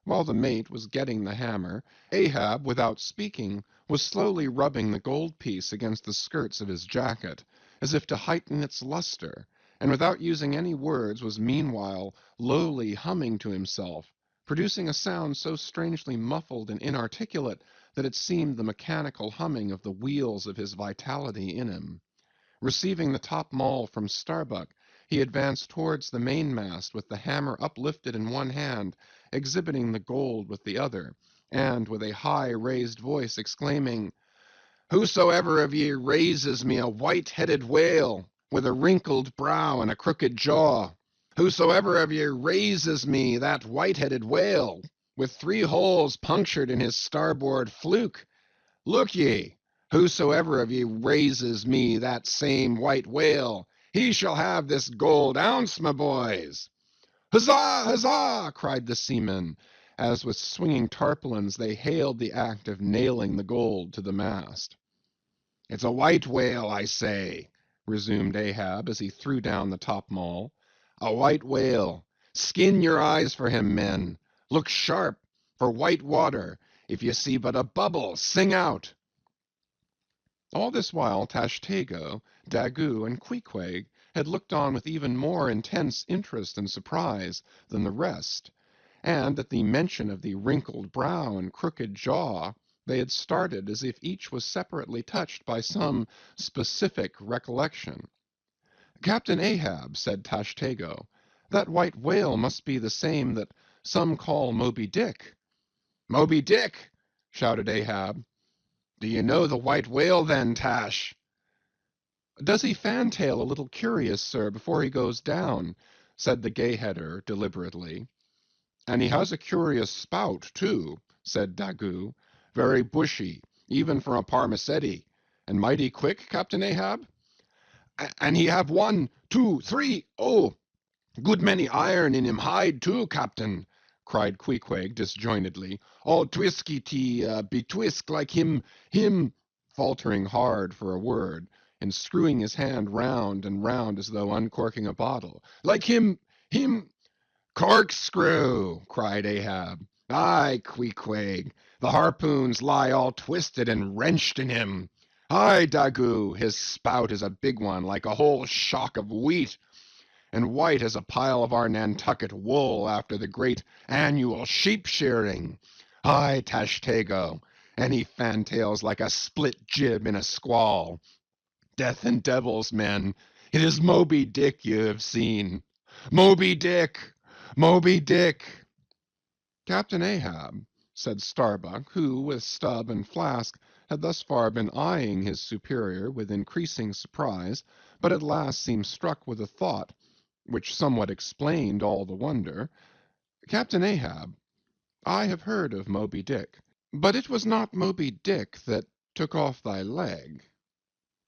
While the mate was getting the hammer, Ahab, without speaking, was slowly rubbing the gold piece against the skirts of his jacket, as if to heighten its luster, and without using any words was meanwhile lowly humming to himself, producing a sound so strangely muffled and inarticulate that it seemed the mechanical humming of the wheels of his vitality in him. Receiving the top-maul from Starbuck, he advanced towards the mainmast with the hammer uplifted in one hand, exhibiting the gold with the other, and, with a high raised voice, exclaiming, "Whosoever of ye raises me a white-headed whale, with a wrinkled brow and a crooked jaw, whosoever of ye raises me that white-headed whale, with 3 holes punctured in his starboard fluke, look ye, whosoever of ye raises me that same white whale, he shall have this gold ounce, my boys." "Huzzah! Huzzah!" cried the seamen, as with swinging tarpaulins they hailed the act of nailing the gold to the mast. "It's a white whale, I say," resumed Ahab, as he threw down the top-maul. "A white whale. Skin your eyes for him, men. Look sharp, for white water. If you see but a bubble, sing out." All this while Tashtego, Daggoo, and Queequeg had looked on with even more intense interest and surprise than the rest, and at the mention of the wrinkled brow and crooked jaw they had started as if each was separately touched by some specific recollection. "Captain Ahab," said Tashtego, "that white whale must be the same that some call Moby Dick." "Moby Dick!" shouted Ahab. "Do you know the white whale, then, Tash?" "Does he fantail a little curious, sir, before he goes down?" said the gay-header deliberately. "And he has a curious spout, too," said Daggoo, "very bushy, even for a parmacetty, and mighty quick, Captain Ahab." "And he have 1, 2, 3, oh, good many iron in him hide, too, Captain," cried Queequeg disjointedly. "All twisky-tee betwisk like him, faltering hard for a word, and screwing his hand round and round as though uncorking a bottle. "Like him, "Corkscrew!" cried Ahab. "Aye, Queequeg, the harpoons lie all twisted and wrenched in him. Aye, Daggoo, his spout is a big one, like a whole shock of wheat. and white as a pile of our Nantucket wool after the great annual sheep-shearing. Aye, Tashtego, and he fantails like a split jib in a squall. Death and devils, men, it is Moby Dick you have seen. Moby Dick! Moby Dick! Captain Ahab, said Starbuck, who, with Stubb and Flask, had thus far been eyeing his superior with increasing surprise, but at last seemed struck with a thought, which somewhat explained all the wonder. Captain Ahab, I have heard of Moby Dick, but it was not Moby Dick that took off thy leg.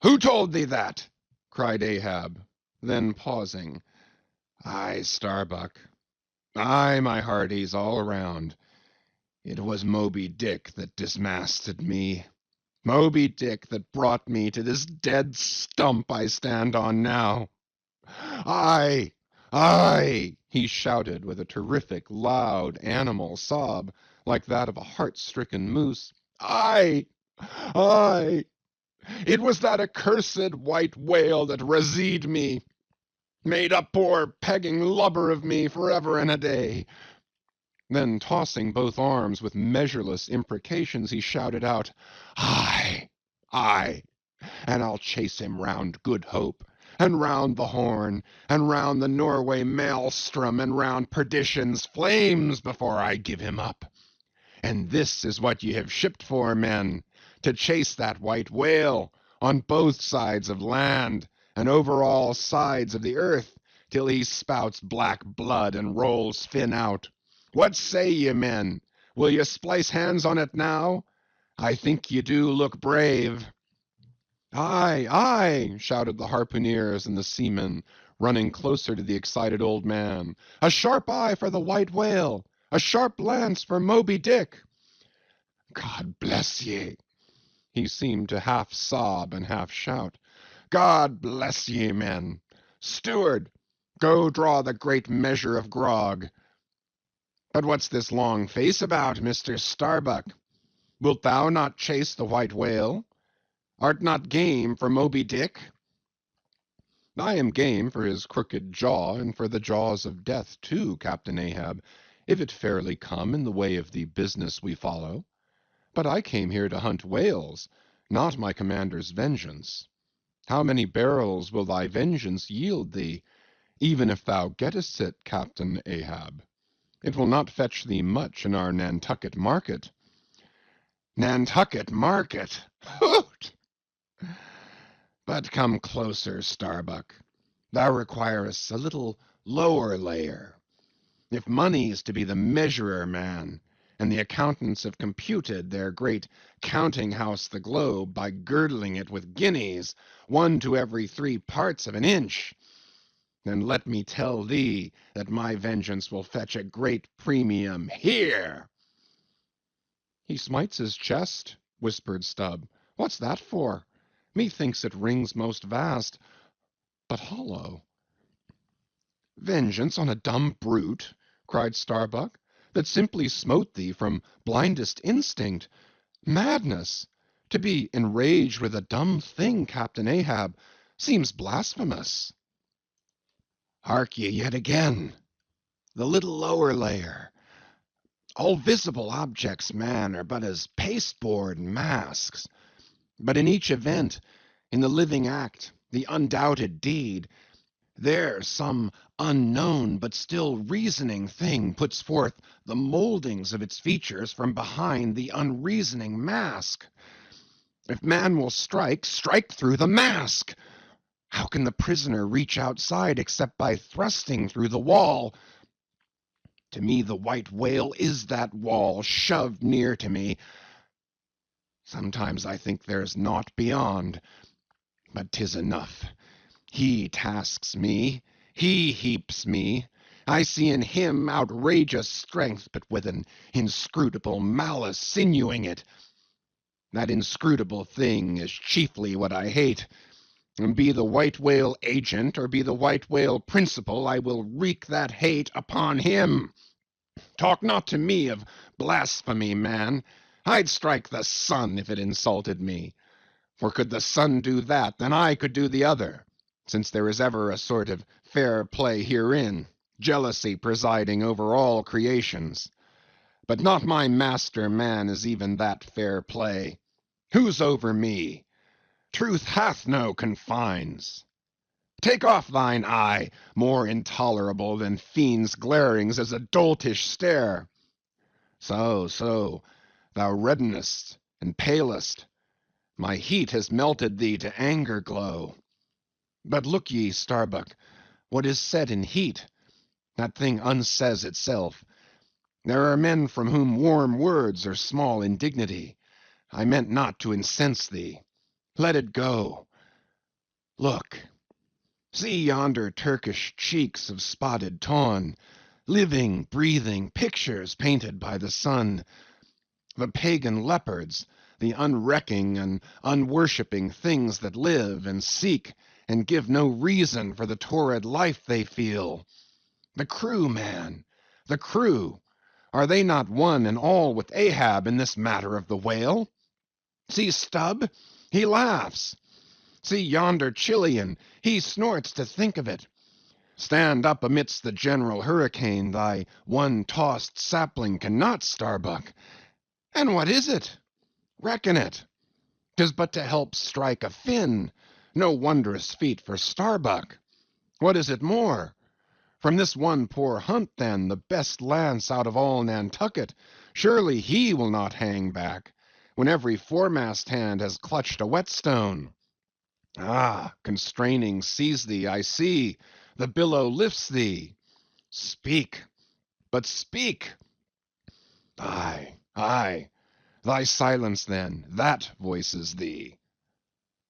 Who told thee that? Cried Ahab, then pausing. Aye, Starbuck. Aye, my hearties, all around. It was Moby Dick that dismasted me. Moby Dick that brought me to this dead stump I stand on now. Aye, aye, he shouted with a terrific, loud, animal sob, like that of a heart-stricken moose. Aye, aye, it was that accursed white whale that razed me, made a poor pegging lubber of me forever and a day. Then, tossing both arms with measureless imprecations, he shouted out, Aye, aye, and I'll chase him round Good Hope, and round the Horn, and round the Norway Maelstrom, and round Perdition's flames before I give him up. And this is what ye have shipped for, men, to chase that white whale on both sides of land, and over all sides of the earth, till he spouts black blood and rolls fin out. What say ye, men? Will ye splice hands on it now? I think ye do look brave. Aye, aye, shouted the harpooneers and the seamen, running closer to the excited old man. A sharp eye for the white whale! A sharp lance for Moby Dick! God bless ye! He seemed to half sob and half shout. God bless ye, men! Steward, go draw the great measure of grog. But what's this long face about, Mr. Starbuck? Wilt thou not chase the white whale? Art not game for Moby Dick? I am game for his crooked jaw, and for the jaws of death too, Captain Ahab, if it fairly come in the way of the business we follow. But I came here to hunt whales, not my commander's vengeance. How many barrels will thy vengeance yield thee, even if thou gettest it, Captain Ahab? It will not fetch thee much in our Nantucket market. Nantucket market! Hoot! But come closer, Starbuck. Thou requirest a little lower layer. If money is to be the measurer, man, and the accountants have computed their great counting-house the globe by girdling it with guineas, 1 to every 3 parts of an inch, then let me tell thee that my vengeance will fetch a great premium here. He smites his chest, whispered Stubb. What's that for? Methinks it rings most vast, but hollow. Vengeance on a dumb brute, cried Starbuck, that simply smote thee from blindest instinct. Madness! To be enraged with a dumb thing, Captain Ahab, seems blasphemous. Hark ye yet again. The little lower layer. All visible objects, man, are but as pasteboard masks. But in each event, in the living act, the undoubted deed, there some unknown but still reasoning thing puts forth the moldings of its features from behind the unreasoning mask. If man will strike, strike through the mask. How can the prisoner reach outside except by thrusting through the wall? To me the white whale is that wall, shoved near to me. Sometimes I think there's naught beyond, but 'tis enough. He tasks me, he heaps me. I see in him outrageous strength, but with an inscrutable malice sinewing it. That inscrutable thing is chiefly what I hate. And be the white whale agent, or be the white whale principal, I will wreak that hate upon him. Talk not to me of blasphemy, man. I'd strike the sun if it insulted me. For could the sun do that, then I could do the other. since there is ever a sort of fair play herein, jealousy presiding over all creations. But not my master man is even that fair play. Who's over me? Truth hath no confines. Take off thine eye, more intolerable than fiends' glarings as a doltish stare. So, thou reddenest and palest. My heat has melted thee to anger glow. But look ye, Starbuck, what is said in heat, that thing unsays itself. There are men from whom warm words are small indignity. I meant not to incense thee. Let it go. Look. See yonder Turkish cheeks of spotted tawn, living, breathing pictures painted by the sun. The pagan leopards, the unrecking and unworshipping things that live and seek and give no reason for the torrid life they feel. The crew, man, the crew, are they not one and all with Ahab in this matter of the whale? See Stubb, he laughs. See yonder Chilean, he snorts to think of it. Stand up amidst the general hurricane, thy one-tossed sapling cannot, Starbuck. And what is it? Reckon it. 'Tis but to help strike a fin, no wondrous feat for Starbuck. What is it more? From this one poor hunt, then, the best lance out of all Nantucket, surely he will not hang back, when every foremast hand has clutched a whetstone. Ah, constraining seize thee, I see, the billow lifts thee. Speak, but speak. Aye, thy silence then, that voices thee.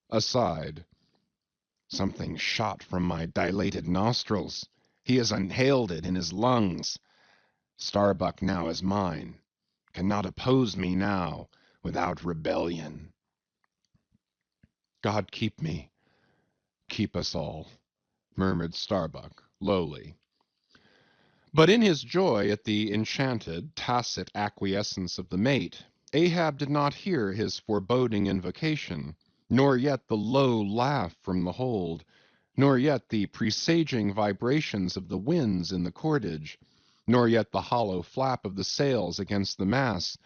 Aside. Something shot from my dilated nostrils. He has inhaled it in his lungs. Starbuck now is mine, cannot oppose me now without rebellion. God keep me, keep us all, murmured Starbuck lowly. But in his joy at the enchanted, tacit acquiescence of the mate, Ahab did not hear his foreboding invocation, nor yet the low laugh from the hold, nor yet the presaging vibrations of the winds in the cordage, nor yet the hollow flap of the sails against the masts,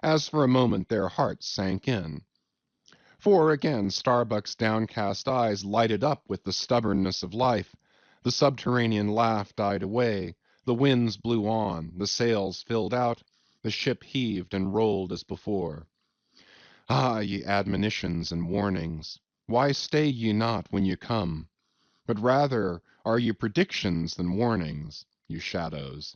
as for a moment their hearts sank in. For again Starbuck's downcast eyes lighted up with the stubbornness of life, the subterranean laugh died away, the winds blew on, the sails filled out, the ship heaved and rolled as before. Ah, ye admonitions and warnings, why stay ye not when ye come? But rather are ye predictions than warnings, you shadows,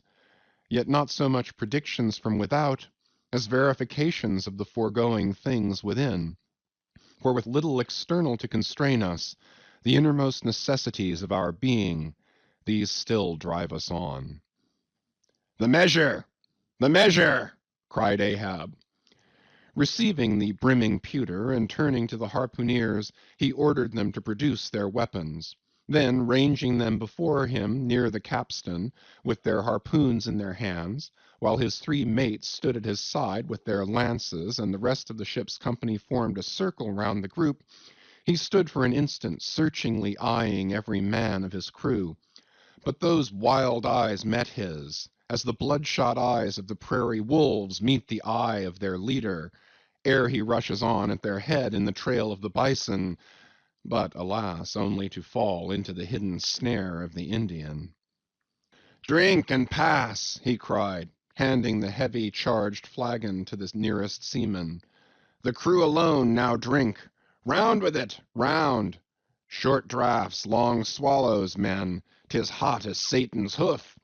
yet not so much predictions from without, as verifications of the foregoing things within. For with little external to constrain us, the innermost necessities of our being, these still drive us on. The measure! The measure! cried Ahab. Receiving the brimming pewter and turning to the harpooneers, he ordered them to produce their weapons. Then, ranging them before him near the capstan, with their harpoons in their hands, while his 3 mates stood at his side with their lances and the rest of the ship's company formed a circle round the group, he stood for an instant searchingly eyeing every man of his crew. But those wild eyes met his, as the bloodshot eyes of the prairie wolves meet the eye of their leader, ere he rushes on at their head in the trail of the bison, but, alas, only to fall into the hidden snare of the Indian. Drink and pass, he cried, handing the heavy charged flagon to the nearest seaman. The crew alone now drink. Round with it, round. Short draughts, long swallows, men. 'Tis hot as Satan's hoof.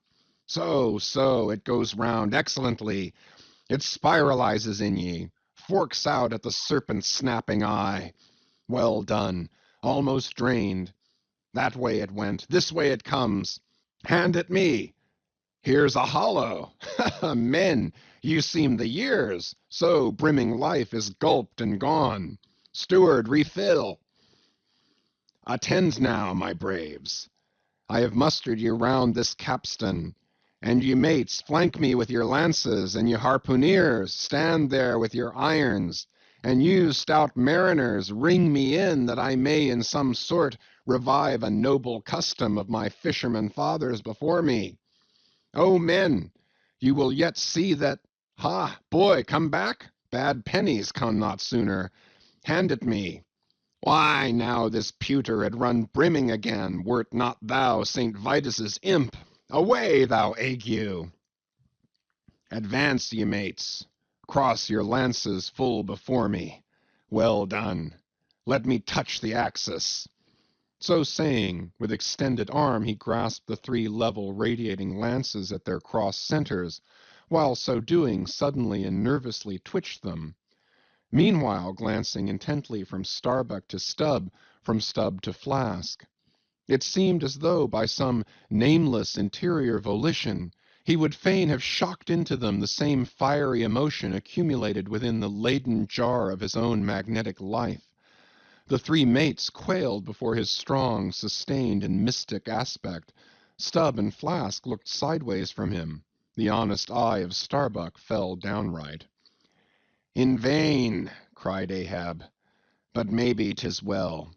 So, it goes round excellently. It spiralizes in ye, forks out at the serpent's snapping eye. Well done, almost drained. That way it went, this way it comes. Hand it me. Here's a hollow. Men, you seem the years, so brimming life is gulped and gone. Steward, refill. Attend now, my braves. I have mustered you round this capstan, and you mates flank me with your lances, and you harpooneers stand there with your irons, and you stout mariners ring me in that I may in some sort revive a noble custom of my fisherman fathers before me. O men, you will yet see that, ha, boy, come back? Bad pennies come not sooner. Hand it me. Why, now this pewter had run brimming again, wert not thou St. Vitus's imp. Away, thou ague! Advance, ye mates, cross your lances full before me. Well done. Let me touch the axis. So saying, with extended arm he grasped the 3 level radiating lances at their cross centers, while so doing suddenly and nervously twitched them. Meanwhile glancing intently from Starbuck to Stubb, from Stubb to Flask. It seemed as though by some nameless interior volition he would fain have shocked into them the same fiery emotion accumulated within the laden jar of his own magnetic life. The 3 mates quailed before his strong, sustained, and mystic aspect. Stubb and Flask looked sideways from him. The honest eye of Starbuck fell downright. In vain, cried Ahab, but maybe 'tis well.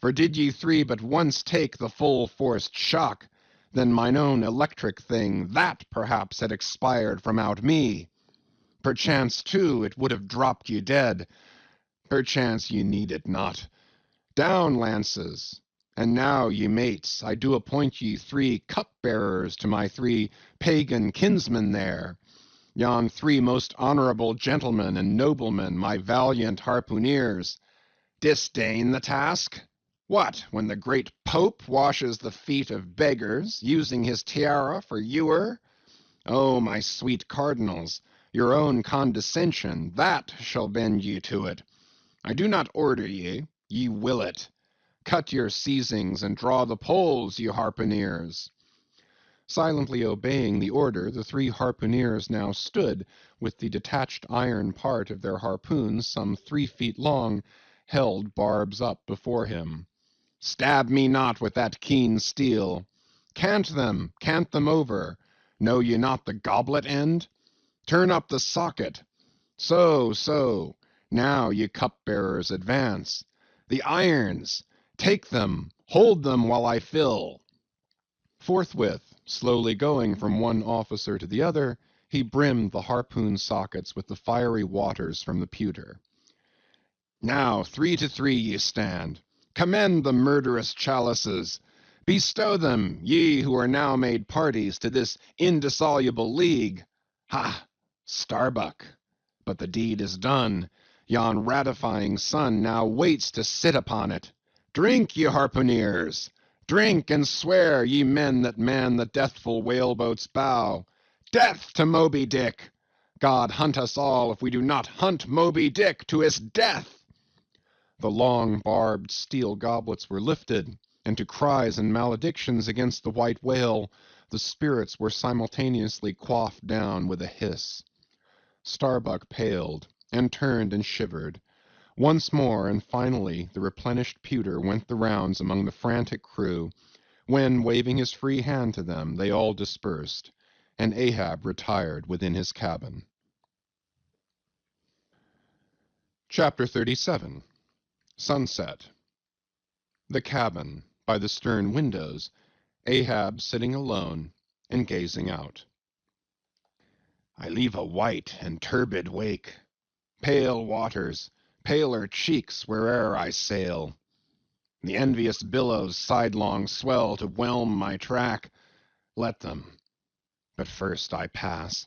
For did ye 3 but once take the full-forced shock, then mine own electric thing, that perhaps had expired from out me. Perchance, too, it would have dropped ye dead. Perchance ye need it not. Down, lances! And now, ye mates, I do appoint ye 3 cup-bearers to my 3 pagan kinsmen there. Yon 3 most honorable gentlemen and noblemen, my valiant harpooneers. Disdain the task? What, when the great Pope washes the feet of beggars, using his tiara for ewer? Oh, my sweet cardinals, your own condescension, that shall bend ye to it. I do not order ye, ye will it. Cut your seizings and draw the poles, ye harpooneers. Silently obeying the order, the 3 harpooneers now stood, with the detached iron part of their harpoons some 3 feet long, held barbs up before him. Stab me not with that keen steel. Cant them over. Know ye not the goblet end? Turn up the socket. So. Now, ye cup-bearers, advance. The irons! Take them, hold them while I fill. Forthwith, slowly going from one officer to the other, he brimmed the harpoon sockets with the fiery waters from the pewter. Now 3 to 3 ye stand. Commend the murderous chalices. Bestow them, ye who are now made parties to this indissoluble league. Ha! Starbuck! But the deed is done. Yon ratifying sun now waits to sit upon it. Drink, ye harpooneers! Drink and swear, ye men that man the deathful whaleboat's bow. Death to Moby Dick! God hunt us all if we do not hunt Moby Dick to his death! The long, barbed steel goblets were lifted, and to cries and maledictions against the white whale, the spirits were simultaneously quaffed down with a hiss. Starbuck paled, and turned and shivered. Once more and finally the replenished pewter went the rounds among the frantic crew, when, waving his free hand to them, they all dispersed, and Ahab retired within his cabin. Chapter 37. Sunset. The cabin, by the stern windows, Ahab sitting alone and gazing out. I leave a white and turbid wake, pale waters, paler cheeks where'er I sail. The envious billows sidelong swell to whelm my track. Let them, but first I pass.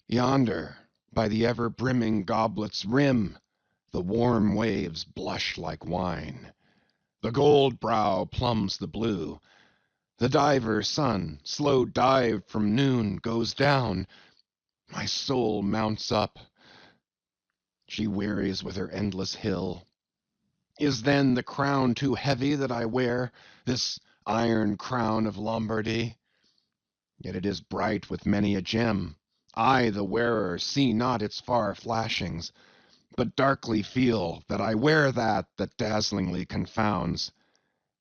Yonder, by the ever-brimming goblet's rim, the warm waves blush like wine. The gold brow plumbs the blue. The diver sun, slow dived from noon, goes down. My soul mounts up. She wearies with her endless hill. Is then the crown too heavy that I wear, this iron crown of Lombardy? Yet it is bright with many a gem. I, the wearer, see not its far flashings, but darkly feel that I wear that dazzlingly confounds.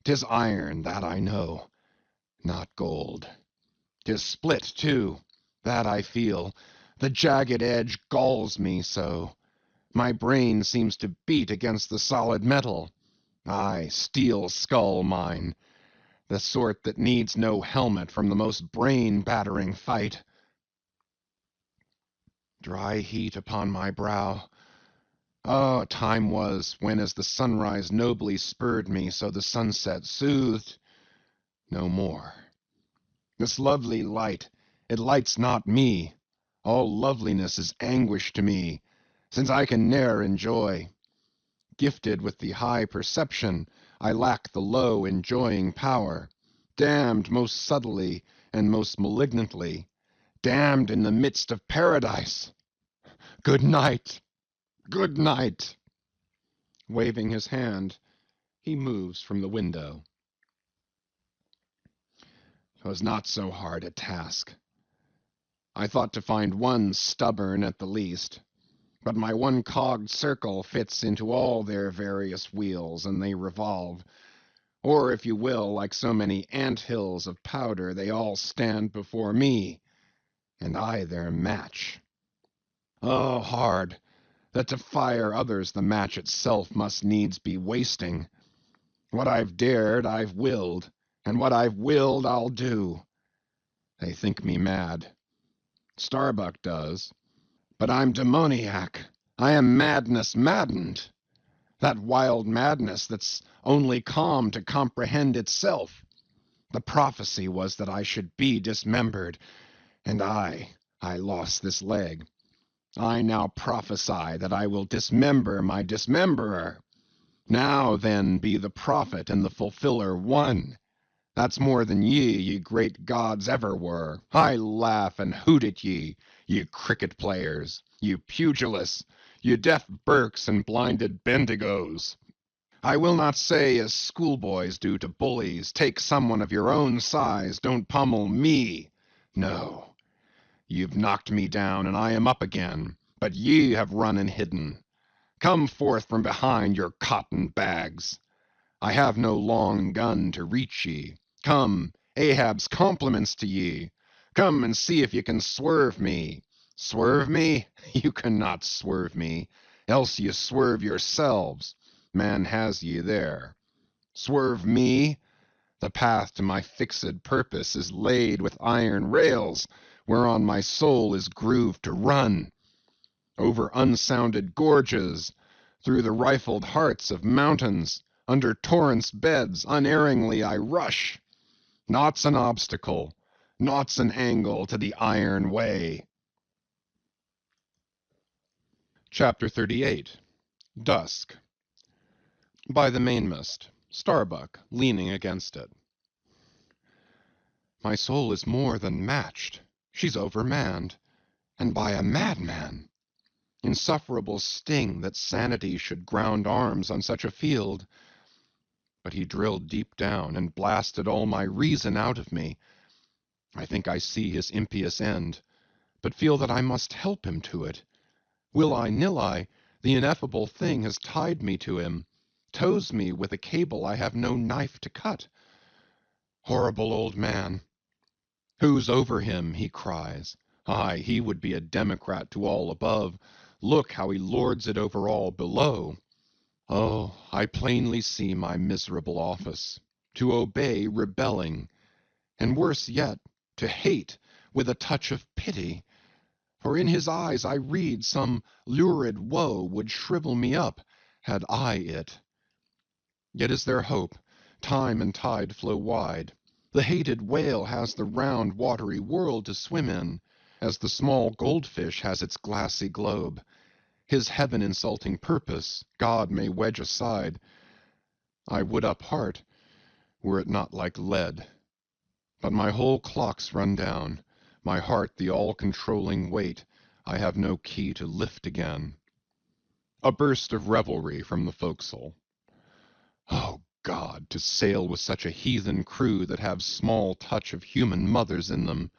'Tis iron, that I know, not gold. 'Tis split, too, that I feel. The jagged edge galls me so. My brain seems to beat against the solid metal. Aye, steel skull mine, the sort that needs no helmet from the most brain-battering fight. Dry heat upon my brow. Oh, time was when as the sunrise nobly spurred me, so the sunset soothed. No more. This lovely light, it lights not me. All loveliness is anguish to me, since I can ne'er enjoy. Gifted with the high perception, I lack the low enjoying power. Damned most subtly and most malignantly. Damned in the midst of paradise. Good night. Good night. Waving his hand, he moves from the window. 'Twas not so hard a task. I thought to find one stubborn at the least, but my one-cogged circle fits into all their various wheels, and they revolve. Or, if you will, like so many ant-hills of powder, they all stand before me, and I their match. Oh, hard, that to fire others the match itself must needs be wasting. What I've dared, I've willed, and what I've willed, I'll do. They think me mad. Starbuck does. But I'm demoniac. I am madness maddened. That wild madness that's only calm to comprehend itself. The prophecy was that I should be dismembered, and I lost this leg. I now prophesy that I will dismember my dismemberer. Now then be the prophet and the fulfiller one. That's more than ye great gods ever were. I laugh and hoot at ye cricket players, you pugilists, you deaf Burkes and blinded Bendigos. I will not say as schoolboys do to bullies, take someone of your own size, don't pummel me. No, you've knocked me down, and I am up again, but ye have run and hidden. Come forth from behind your cotton bags. I have no long gun to reach ye. Come, Ahab's compliments to ye. Come and see if ye can swerve me. Swerve me? You cannot swerve me, else ye swerve yourselves. Man has ye there. Swerve me? The path to my fixed purpose is laid with iron rails, whereon my soul is grooved to run. Over unsounded gorges, through the rifled hearts of mountains, under torrents' beds, unerringly I rush. Naught's an obstacle, naught's an angle to the iron way. Chapter 38. Dusk. By the mainmast, Starbuck leaning against it. My soul is more than matched. She's overmanned, and by a madman. Insufferable sting that sanity should ground arms on such a field. But he drilled deep down and blasted all my reason out of me. I think I see his impious end, but feel that I must help him to it. Will I, nill I, the ineffable thing has tied me to him, tows me with a cable I have no knife to cut. Horrible old man! Who's over him, he cries. Aye, he would be a democrat to all above. Look how he lords it over all below. Oh, I plainly see my miserable office, to obey rebelling, and worse yet, to hate with a touch of pity. For in his eyes I read some lurid woe would shrivel me up, had I it. Yet is there hope, time and tide flow wide. The hated whale has the round watery world to swim in, as the small goldfish has its glassy globe. His heaven-insulting purpose God may wedge aside. I would uphart, were it not like lead. But my whole clock's run down, my heart the all-controlling weight I have no key to lift again. A burst of revelry from the forecastle. Oh, God, to sail with such a heathen crew that have small touch of human mothers in them,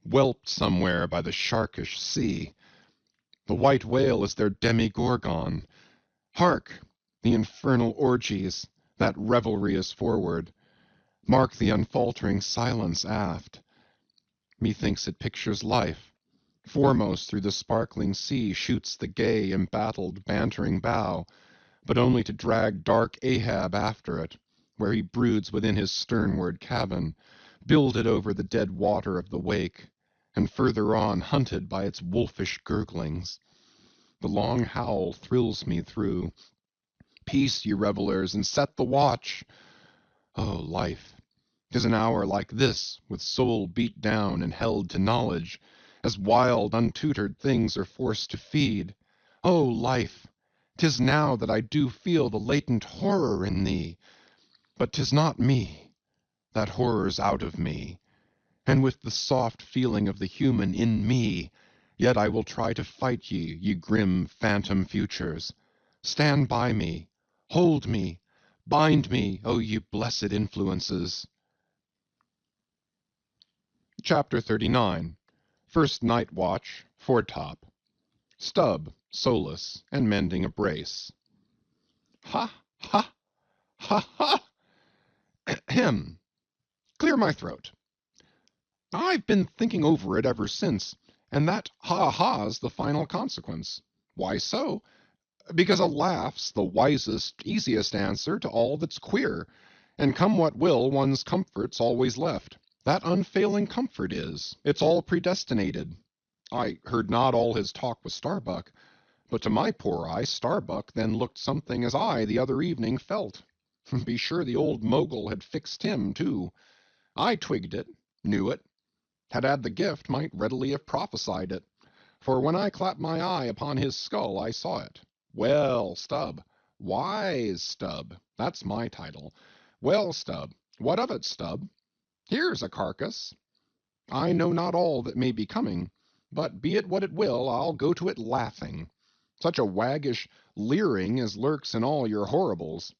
whelped somewhere by the sharkish sea. The white whale is their demigorgon. Hark! The infernal orgies, that revelry is forward. Mark the unfaltering silence aft. Methinks it pictures life. Foremost through the sparkling sea shoots the gay, embattled, bantering bow. but only to drag dark Ahab after it, where he broods within his sternward cabin, builded over the dead water of the wake, and further on hunted by its wolfish gurglings. The long howl thrills me through. Peace, ye revellers, and set the watch. Oh, life! 'Tis an hour like this, with soul beat down and held to knowledge, as wild, untutored things are forced to feed. Oh, life! 'Tis now that I do feel the latent horror in thee. But 'tis not me. That horror's out of me. And with the soft feeling of the human in me, yet I will try to fight ye, ye grim phantom futures. Stand by me. Hold me. Bind me, O ye blessed influences. Chapter 39. First Night Watch, Foretop. Stubb, solus, and mending a brace. Ha, ha, ha, ha! Ahem. Clear my throat. I've been thinking over it ever since, and that ha-ha's the final consequence. Why so? Because a laugh's the wisest, easiest answer to all that's queer, and come what will, one's comfort's always left. That unfailing comfort is, it's all predestinated. I heard not all his talk with Starbuck, but to my poor eye Starbuck then looked something as I the other evening felt. Be sure the old mogul had fixed him, too. I twigged it, knew it, had the gift, might readily have prophesied it, for when I clapped my eye upon his skull I saw it. Well, Stubb, wise Stubb, that's my title. Well, Stubb, what of it, Stubb? Here's a carcass. I know not all that may be coming, but be it what it will, I'll go to it laughing. Such a waggish leering as lurks in all your horribles.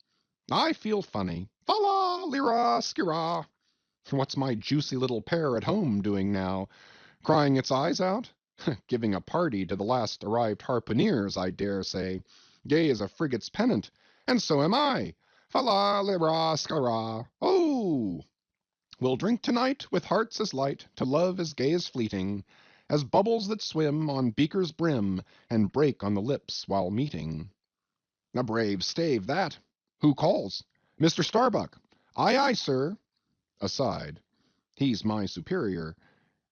I feel funny. Fa-la, lira, skira. What's my juicy little pair at home doing now? Crying its eyes out? Giving a party to the last arrived harpooneers, I dare say. Gay as a frigate's pennant, and so am I. Fa-la, lira, skira. Oh! We'll drink tonight with hearts as light to love as gay as fleeting, as bubbles that swim on beaker's brim and break on the lips while meeting. A brave stave, that. Who calls? Mr. Starbuck. Aye, aye, sir. Aside. He's my superior.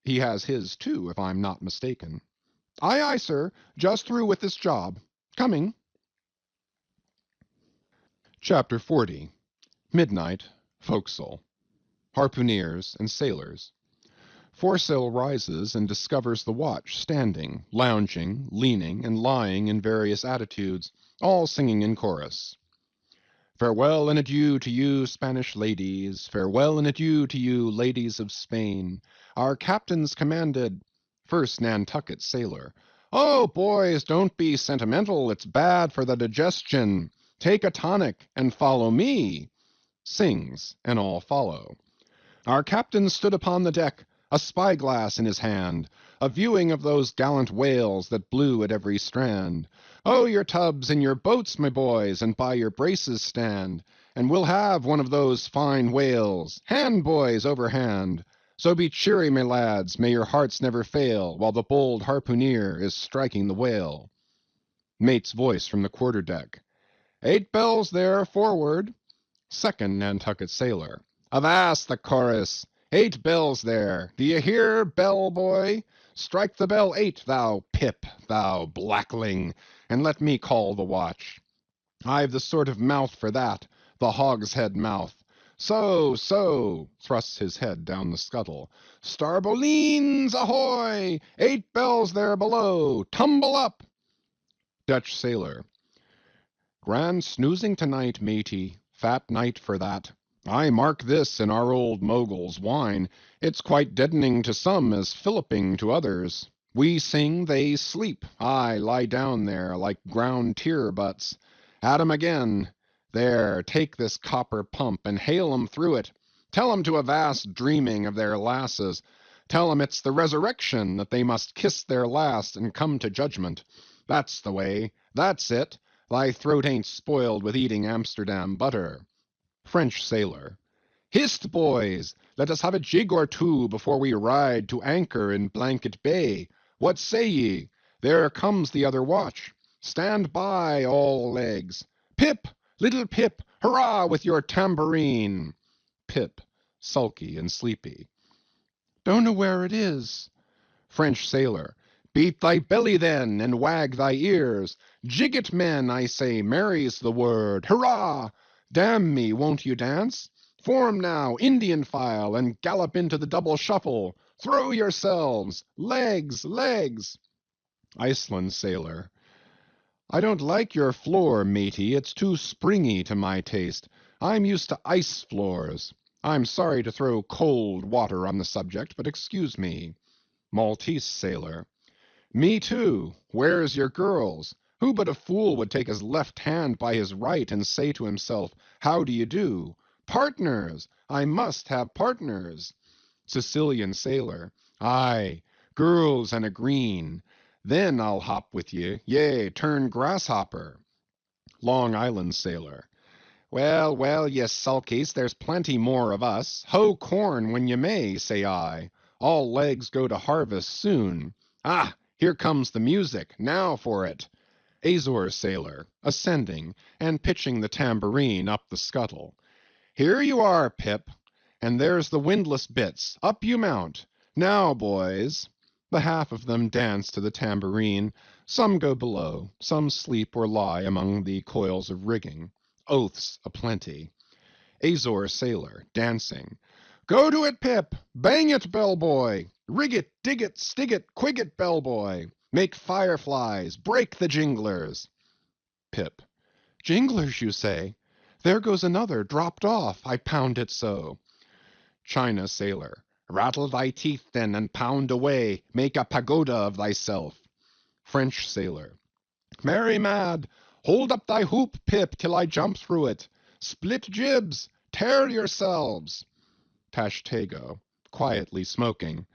He has his, too, if I'm not mistaken. Aye, aye, sir. Just through with this job. Coming. Chapter 40. Midnight, Forecastle. Harpooneers and sailors. Foresail rises and discovers the watch standing, lounging, leaning, and lying in various attitudes, all singing in chorus. Farewell and adieu to you, Spanish ladies. Farewell and adieu to you, ladies of Spain. Our captain's commanded. First Nantucket sailor. Oh, boys, don't be sentimental. It's bad for the digestion. Take a tonic and follow me. Sings, and all follow. Our captain stood upon the deck, a spyglass in his hand, a viewing of those gallant whales that blew at every strand. Oh, your tubs and your boats, my boys, and by your braces stand, and we'll have one of those fine whales. Hand, boys, over hand. So be cheery, my lads, may your hearts never fail, while the bold harpooneer is striking the whale. Mate's voice from the quarter-deck. 8 bells there, forward. Second Nantucket sailor. Avast the chorus! 8 bells there. Do you hear, bell boy? Strike the bell 8, thou pip, thou blackling, and let me call the watch. I've the sort of mouth for that, the hogshead mouth. So, so, thrusts his head down the scuttle. Starbolines, ahoy! 8 bells there below. Tumble up! Dutch sailor. Grand snoozing tonight, matey. Fat night for that. I mark this in our old mogul's wine. It's quite deadening to some as filliping to others. We sing, they sleep. I lie down there like ground tear butts. At 'em again. There, take this copper pump and hail 'em through it. Tell 'em to avast dreaming of their lasses. Tell 'em it's the resurrection, that they must kiss their last and come to judgment. That's the way. That's it. Thy throat ain't spoiled with eating Amsterdam butter. French sailor. Hist, boys! Let us have a jig or two before we ride to anchor in Blanket Bay. What say ye? There comes the other watch. Stand by, all legs. Pip, little Pip, hurrah with your tambourine! Pip, sulky and sleepy. Don't know where it is. French sailor. Beat thy belly then, and wag thy ears. Jig it, men, I say, merry's the word. Hurrah! Damn me, won't you dance? Form now, Indian file, and gallop into the double shuffle. Throw yourselves! Legs, legs! Iceland sailor. I don't like your floor, matey. It's too springy to my taste. I'm used to ice floors. I'm sorry to throw cold water on the subject, but excuse me. Maltese sailor. Me too. Where's your girls? Who but a fool would take his left hand by his right and say to himself, how do you do? Partners! I must have partners. Sicilian sailor. Aye, girls and a green. Then I'll hop with ye, yea, turn grasshopper. Long Island sailor. Well, well, ye sulkies, there's plenty more of us. Hoe corn when ye may, say I. All legs go to harvest soon. Ah, here comes the music. Now for it. Azore sailor, ascending, and pitching the tambourine up the scuttle. Here you are, Pip. And there's the windlass bits. Up you mount. Now, boys. The half of them dance to the tambourine. Some go below. Some sleep or lie among the coils of rigging. Oaths aplenty. Azore sailor, dancing. Go to it, Pip! Bang it, bellboy! Rig it, dig it, stig it, quig it, bellboy! Make fireflies, break the jinglers! Pip. Jinglers, you say? There goes another, dropped off, I pound it so. China sailor. Rattle thy teeth then, and pound away, make a pagoda of thyself. French sailor. Marry mad! Hold up thy hoop, Pip, till I jump through it. Split jibs! Tear yourselves! Tashtego, quietly smoking.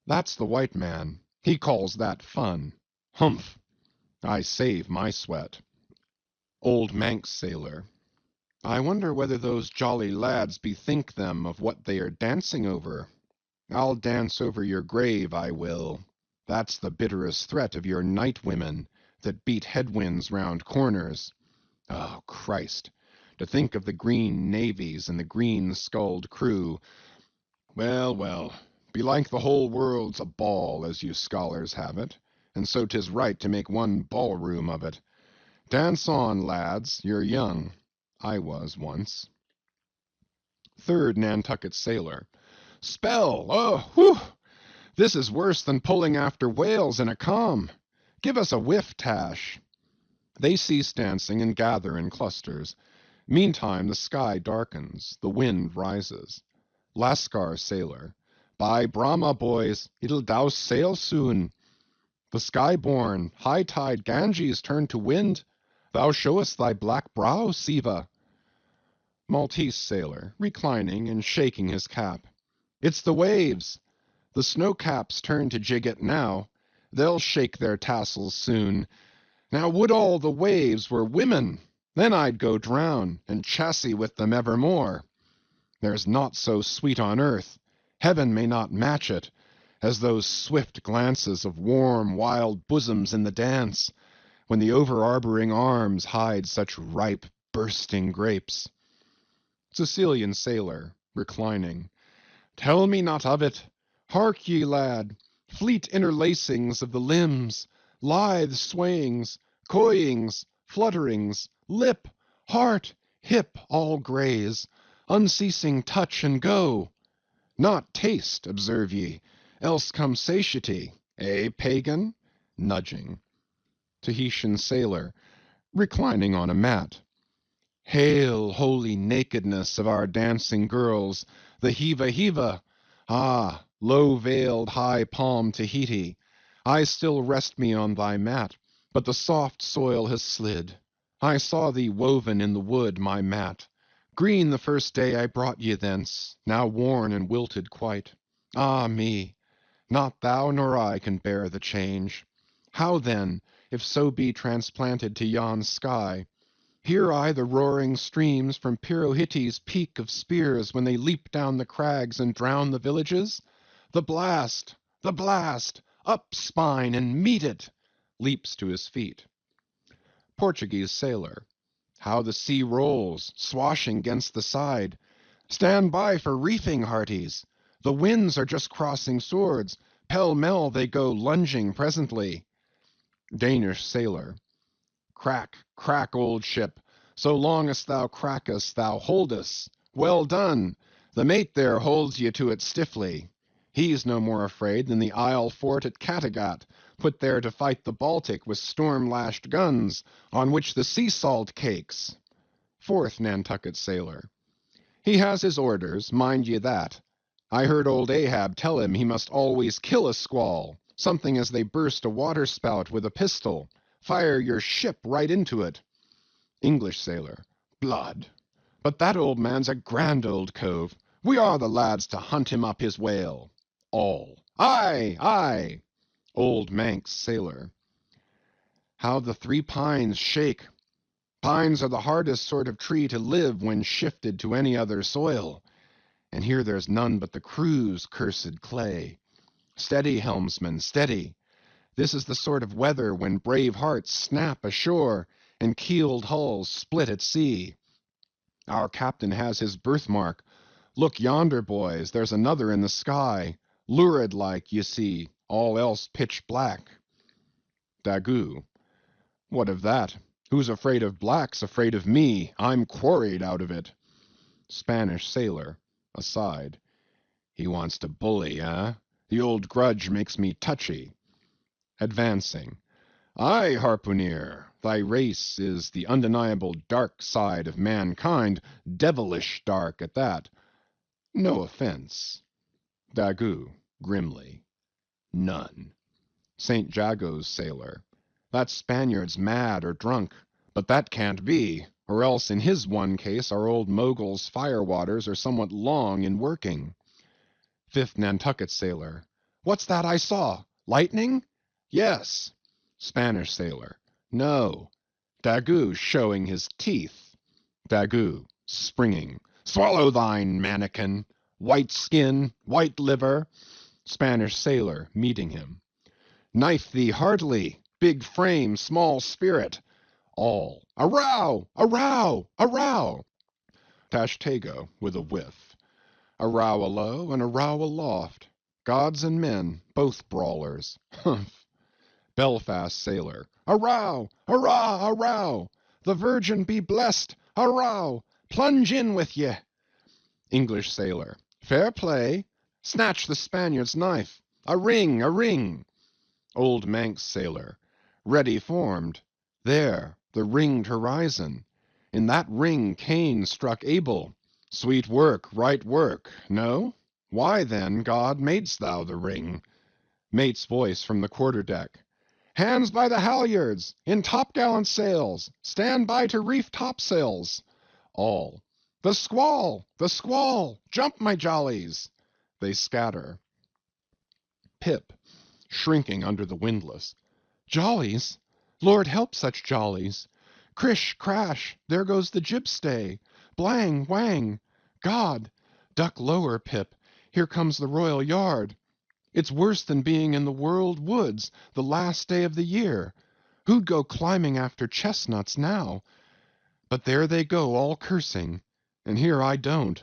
That's the white man. He calls that fun. Humph! I save my sweat. Old Manx sailor. I wonder whether those jolly lads bethink them of what they are dancing over. I'll dance over your grave, I will. That's the bitterest threat of your night women that beat headwinds round corners. Oh, Christ! To think of the green navies and the green-skulled crew. Well, well, belike the whole world's a ball, as you scholars have it, and so 'tis right to make one ballroom of it. Dance on, lads, you're young. I was once. Third Nantucket sailor. Spell! Oh, whew! This is worse than pulling after whales in a calm. Give us a whiff, Tash. They cease dancing and gather in clusters. Meantime the sky darkens, the wind rises. Lascar sailor. By Brahma, boys, it'll douse sail soon. The sky-born, high-tide Ganges turn to wind. Thou showest thy black brow, Siva. Maltese sailor, reclining and shaking his cap. It's the waves. The snow-caps turn to jig it now. They'll shake their tassels soon. Now would all the waves were women, then I'd go drown, and chassis with them evermore. There's naught so sweet on earth, heaven may not match it, as those swift glances of warm, wild bosoms in the dance, when the over-arboring arms hide such ripe, bursting grapes. Sicilian sailor, reclining. Tell me not of it. Hark ye, lad, fleet interlacings of the limbs, lithe swayings, coyings, flutterings, lip, heart, hip all graze, unceasing touch and go. Not taste, observe ye, else come satiety, eh, pagan? Nudging. Tahitian sailor, reclining on a mat. Hail, holy nakedness of our dancing girls, the heava-heava! Ah, low-veiled, high-palmed Tahiti, I still rest me on thy mat, but the soft soil has slid. I saw thee woven in the wood, my mat. Green the first day I brought ye thence, now worn and wilted quite. Ah me! Not thou nor I can bear the change. How then, if so be transplanted to yon sky? Hear I the roaring streams from Pirohite's peak of spears when they leap down the crags and drown the villages? The blast! The blast! Up, spine, and meet it! Leaps to his feet. Portuguese sailor. How the sea rolls, swashing 'gainst the side. Stand by for reefing, hearties. The winds are just crossing swords. Pell-mell they go lunging presently. Danish sailor. Crack, crack, old ship. So long as thou crackest, thou holdest. Well done. The mate there holds ye to it stiffly. He's no more afraid than the Isle fort at Kattegat, put there to fight the Baltic with storm-lashed guns, on which the sea salt cakes. Fourth Nantucket sailor. He has his orders, mind ye that. I heard old Ahab tell him he must always kill a squall, something as they burst a waterspout with a pistol. Fire your ship right into it. English sailor. Blood. But that old man's a grand old cove. We are the lads to hunt him up his whale. All. Aye, aye. Old Manx sailor. How the three pines shake. Pines are the hardest sort of tree to live when shifted to any other soil. And here there's none but the crew's cursed clay. Steady, helmsman, steady. This is the sort of weather when brave hearts snap ashore and keeled hulls split at sea. Our captain has his birthmark. Look yonder, boys, there's another in the sky, lurid like, ye see, all else pitch black. Daggoo. What of that? Who's afraid of black's afraid of me. I'm quarried out of it. Spanish sailor. Aside. He wants to bully, eh? The old grudge makes me touchy. Advancing. Aye, harpooneer, thy race is the undeniable dark side of mankind, devilish dark at that. No offense. Daggoo, grimly. None. St. Jago's sailor. That Spaniard's mad or drunk, but that can't be, or else in his one case our old mogul's firewaters are somewhat long in working. Fifth Nantucket sailor. What's that I saw? Lightning? Yes. Spanish sailor. No. Daggoo showing his teeth. Daggoo, springing. Swallow thine, mannikin. White skin, white liver. Spanish sailor, meeting him. Knife thee heartily. Big frame, small spirit. All. A row! A row! A row! Tashtego, with a whiff. A row alow and a row aloft. Gods and men, both brawlers. Humph. Belfast sailor. A row! A row! A row! The Virgin be blessed! A row! Plunge in with ye! English sailor. Fair play! Snatch the Spaniard's knife! A ring! A ring! Old Manx sailor. Ready formed. There, the ringed horizon. In that ring Cain struck Abel. Sweet work, right work, no? Why then, God, madest thou the ring? Mate's voice from the quarter-deck. Hands by the halyards, in topgallant sails, stand by to reef topsails. All. The squall! The squall! Jump, my jollies! They scatter. Pip, shrinking under the windlass. Jollies? Lord help such jollies! Crish, crash, there goes the jibstay. Blang, whang! God! Duck lower, Pip, here comes the royal yard. It's worse than being in the world woods, the last day of the year. Who'd go climbing after chestnuts now? But there they go, all cursing, and here I don't.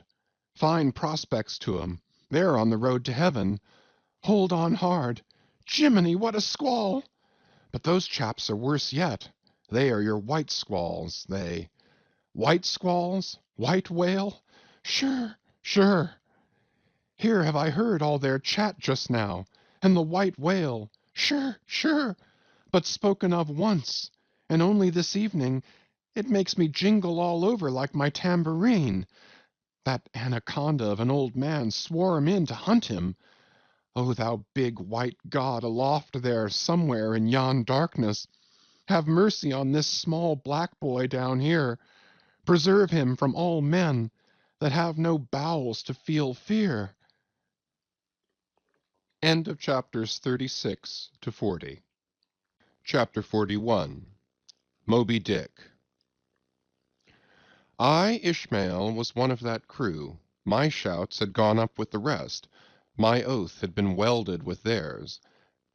Fine prospects to 'em. They're on the road to heaven. Hold on hard. Jiminy, what a squall! But those chaps are worse yet. They are your white squalls, they. White squalls? White whale? Sure, sure. Here have I heard all their chat just now, and the white whale, sure, sure, but spoken of once, and only this evening. It makes me jingle all over like my tambourine. That anaconda of an old man swore 'em in to hunt him. O thou big white God aloft there somewhere in yon darkness, have mercy on this small black boy down here. Preserve him from all men that have no bowels to feel fear. End of chapters 36 to 40. Chapter 41. Moby Dick. I, Ishmael, was one of that crew. My shouts had gone up with the rest. My oath had been welded with theirs.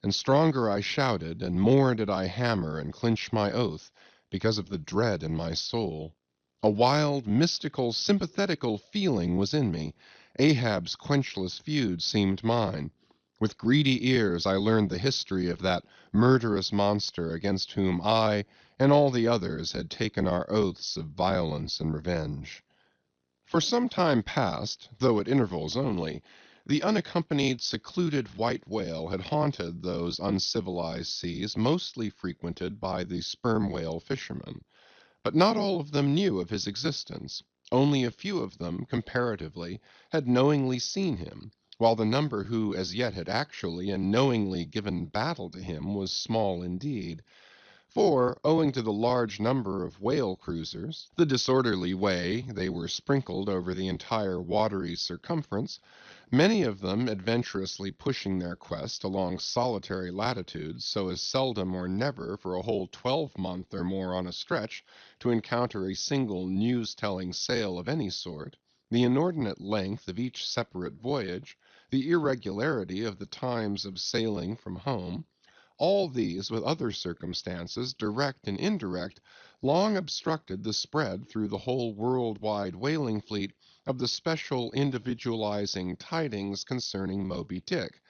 And stronger I shouted, and more did I hammer and clinch my oath, because of the dread in my soul. A wild, mystical, sympathetical feeling was in me. Ahab's quenchless feud seemed mine. With greedy ears I learned the history of that murderous monster against whom I and all the others had taken our oaths of violence and revenge. For some time past, though at intervals only, the unaccompanied, secluded white whale had haunted those uncivilized seas mostly frequented by the sperm whale fishermen. But not all of them knew of his existence. Only a few of them, comparatively, had knowingly seen him, while the number who as yet had actually and knowingly given battle to him was small indeed. For, owing to the large number of whale cruisers, the disorderly way they were sprinkled over the entire watery circumference, many of them adventurously pushing their quest along solitary latitudes so as seldom or never for a whole 12-month or more on a stretch to encounter a single news-telling sail of any sort, the inordinate length of each separate voyage, the irregularity of the times of sailing from home, all these, with other circumstances, direct and indirect, long obstructed the spread through the whole world-wide whaling fleet of the special individualizing tidings concerning Moby Dick.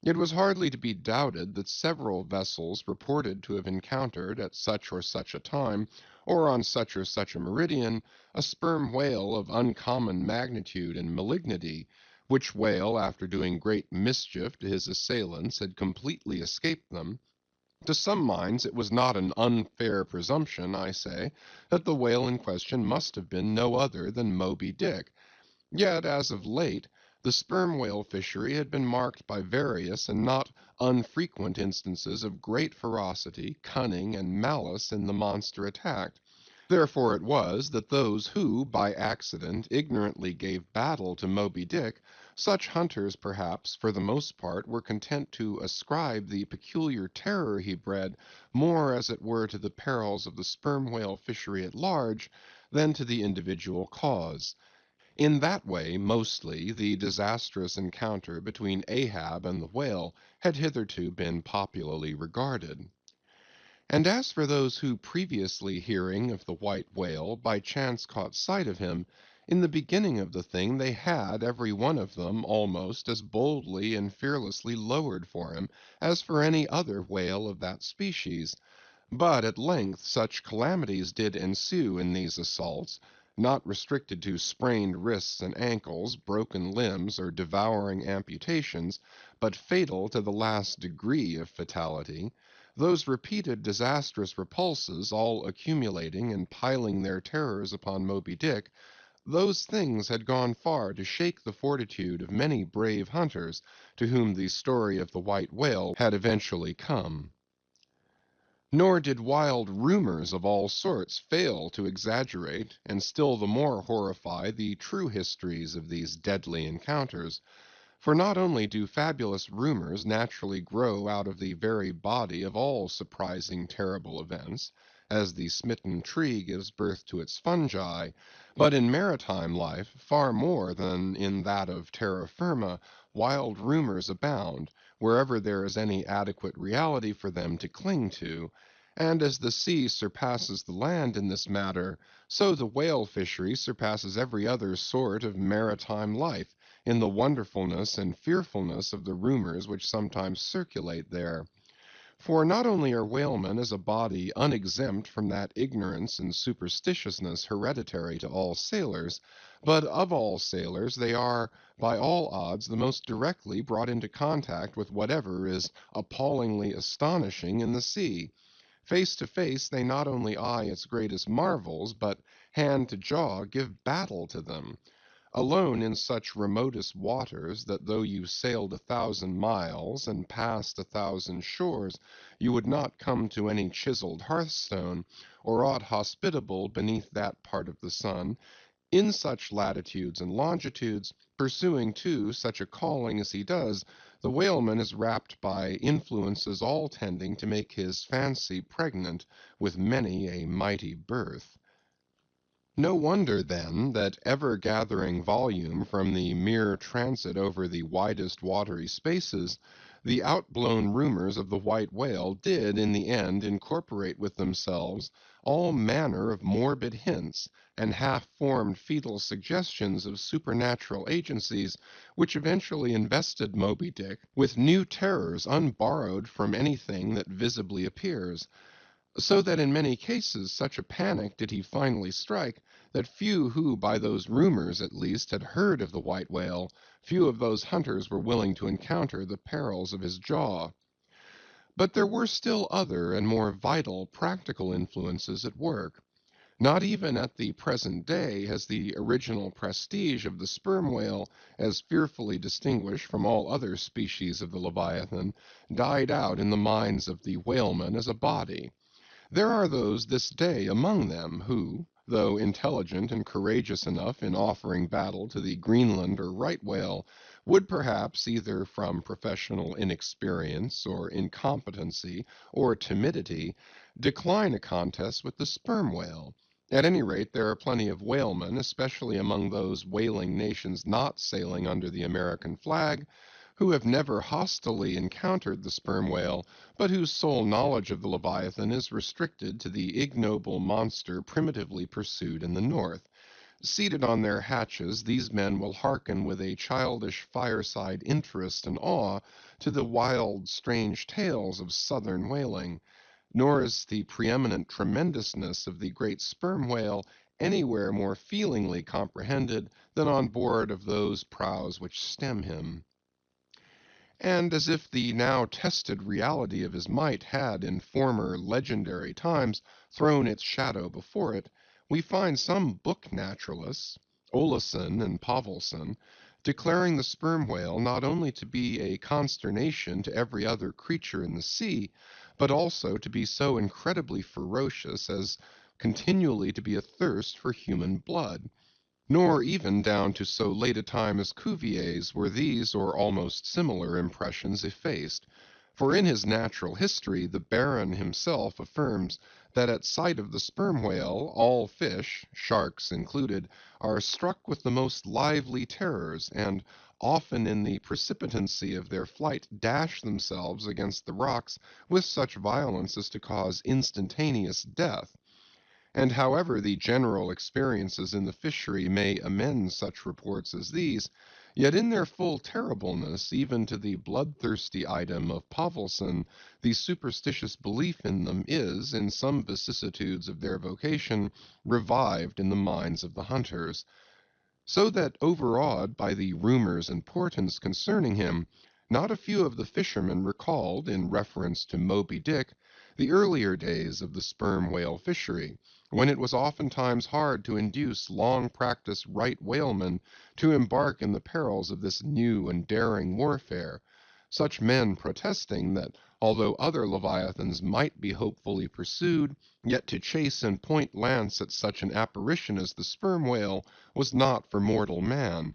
It was hardly to be doubted that several vessels reported to have encountered at such or such a time, or on such or such a meridian, a sperm whale of uncommon magnitude and malignity, which whale, after doing great mischief to his assailants, had completely escaped them. To some minds it was not an unfair presumption, I say, that the whale in question must have been no other than Moby Dick. Yet, as of late, the sperm whale fishery had been marked by various and not unfrequent instances of great ferocity, cunning, and malice in the monster attacked. Therefore it was that those who, by accident, ignorantly gave battle to Moby Dick, such hunters perhaps, for the most part, were content to ascribe the peculiar terror he bred more as it were to the perils of the sperm whale fishery at large than to the individual cause. In that way, mostly, the disastrous encounter between Ahab and the whale had hitherto been popularly regarded. And as for those who previously hearing of the white whale by chance caught sight of him, in the beginning of the thing they had, every one of them, almost as boldly and fearlessly lowered for him as for any other whale of that species. But at length such calamities did ensue in these assaults, not restricted to sprained wrists and ankles, broken limbs, or devouring amputations, but fatal to the last degree of fatality, those repeated disastrous repulses all accumulating and piling their terrors upon Moby Dick, those things had gone far to shake the fortitude of many brave hunters to whom the story of the white whale had eventually come. Nor did wild rumors of all sorts fail to exaggerate and still the more horrify the true histories of these deadly encounters. For not only do fabulous rumors naturally grow out of the very body of all surprising terrible events, as the smitten tree gives birth to its fungi, but in maritime life, far more than in that of terra firma, wild rumors abound, wherever there is any adequate reality for them to cling to. And as the sea surpasses the land in this matter, so the whale fishery surpasses every other sort of maritime life in the wonderfulness and fearfulness of the rumors which sometimes circulate there. For not only are whalemen as a body unexempt from that ignorance and superstitiousness hereditary to all sailors, but of all sailors they are, by all odds, the most directly brought into contact with whatever is appallingly astonishing in the sea. Face to face they not only eye its greatest marvels, but hand to jaw give battle to them. Alone in such remotest waters that though you sailed 1,000 miles and passed 1,000 shores, you would not come to any chiseled hearthstone, or aught hospitable beneath that part of the sun, in such latitudes and longitudes, pursuing too such a calling as he does, the whaleman is wrapped by influences all tending to make his fancy pregnant with many a mighty birth. No wonder, then, that ever-gathering volume from the mere transit over the widest watery spaces, The outblown rumors of the white whale did in the end incorporate with themselves all manner of morbid hints and half-formed fetal suggestions of supernatural agencies which eventually invested Moby Dick with new terrors unborrowed from anything that visibly appears, so that in many cases such a panic did he finally strike that few who by those rumors at least had heard of the white whale, few of those hunters were willing to encounter the perils of his jaw. But there were still other and more vital practical influences at work. Not even at the present day has the original prestige of the sperm whale, as fearfully distinguished from all other species of the Leviathan, died out in the minds of the whalemen as a body. There are those this day among them who, though intelligent and courageous enough in offering battle to the Greenland or right whale, would perhaps, either from professional inexperience or incompetency or timidity, decline a contest with the sperm whale. At any rate, there are plenty of whalemen, especially among those whaling nations not sailing under the American flag, who have never hostilely encountered the sperm whale, but whose sole knowledge of the Leviathan is restricted to the ignoble monster primitively pursued in the north. Seated on their hatches, these men will hearken with a childish fireside interest and awe to the wild, strange tales of southern whaling. Nor is the preeminent tremendousness of the great sperm whale anywhere more feelingly comprehended than on board of those prows which stem him. And as if the now tested reality of his might had in former legendary times thrown its shadow before it, we find some book naturalists, Oleson and Povelson, declaring the sperm whale not only to be a consternation to every other creature in the sea, but also to be so incredibly ferocious as continually to be athirst for human blood. Nor even down to so late a time as Cuvier's were these or almost similar impressions effaced, for in his Natural History the Baron himself affirms that at sight of the sperm whale all fish, sharks included, are struck with the most lively terrors, and often in the precipitancy of their flight dash themselves against the rocks with such violence as to cause instantaneous death. And however the general experiences in the fishery may amend such reports as these, yet in their full terribleness, even to the bloodthirsty item of Povelson, the superstitious belief in them is, in some vicissitudes of their vocation, revived in the minds of the hunters. So that overawed by the rumors and portents concerning him, not a few of the fishermen recalled, in reference to Moby Dick, the earlier days of the sperm whale fishery, when it was oftentimes hard to induce long-practiced right whalemen to embark in the perils of this new and daring warfare, such men protesting that although other leviathans might be hopefully pursued, yet to chase and point lance at such an apparition as the sperm whale was not for mortal man,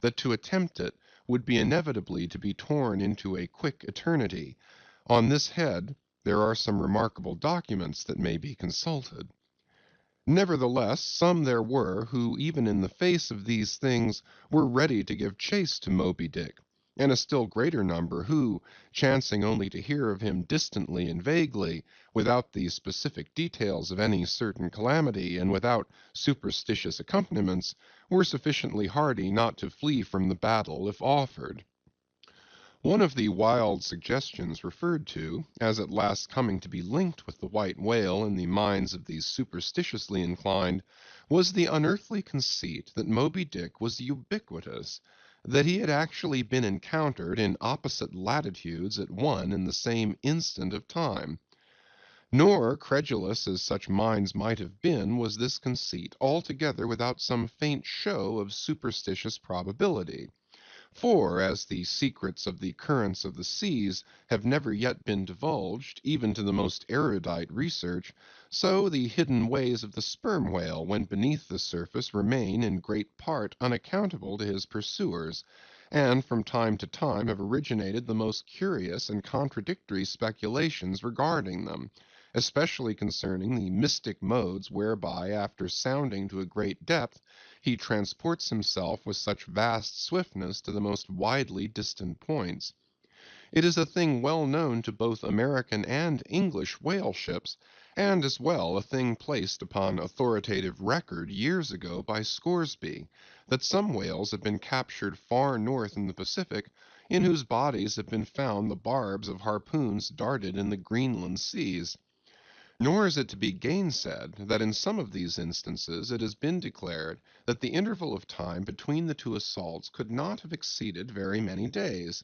that to attempt it would be inevitably to be torn into a quick eternity. On this head there are some remarkable documents that may be consulted. Nevertheless, some there were who, even in the face of these things, were ready to give chase to Moby Dick, and a still greater number who, chancing only to hear of him distantly and vaguely, without the specific details of any certain calamity, and without superstitious accompaniments, were sufficiently hardy not to flee from the battle if offered. One of the wild suggestions referred to, as at last coming to be linked with the white whale in the minds of these superstitiously inclined, was the unearthly conceit that Moby Dick was ubiquitous, that he had actually been encountered in opposite latitudes at one and the same instant of time. Nor, credulous as such minds might have been, was this conceit altogether without some faint show of superstitious probability. For, as the secrets of the currents of the seas have never yet been divulged, even to the most erudite research, so the hidden ways of the sperm whale when beneath the surface remain in great part unaccountable to his pursuers, and from time to time have originated the most curious and contradictory speculations regarding them, especially concerning the mystic modes whereby, after sounding to a great depth, he transports himself with such vast swiftness to the most widely distant points. It is a thing well known to both American and English whale ships, and as well a thing placed upon authoritative record years ago by Scoresby, that some whales have been captured far north in the Pacific, in whose bodies have been found the barbs of harpoons darted in the Greenland seas. Nor is it to be gainsaid that in some of these instances it has been declared that the interval of time between the two assaults could not have exceeded very many days.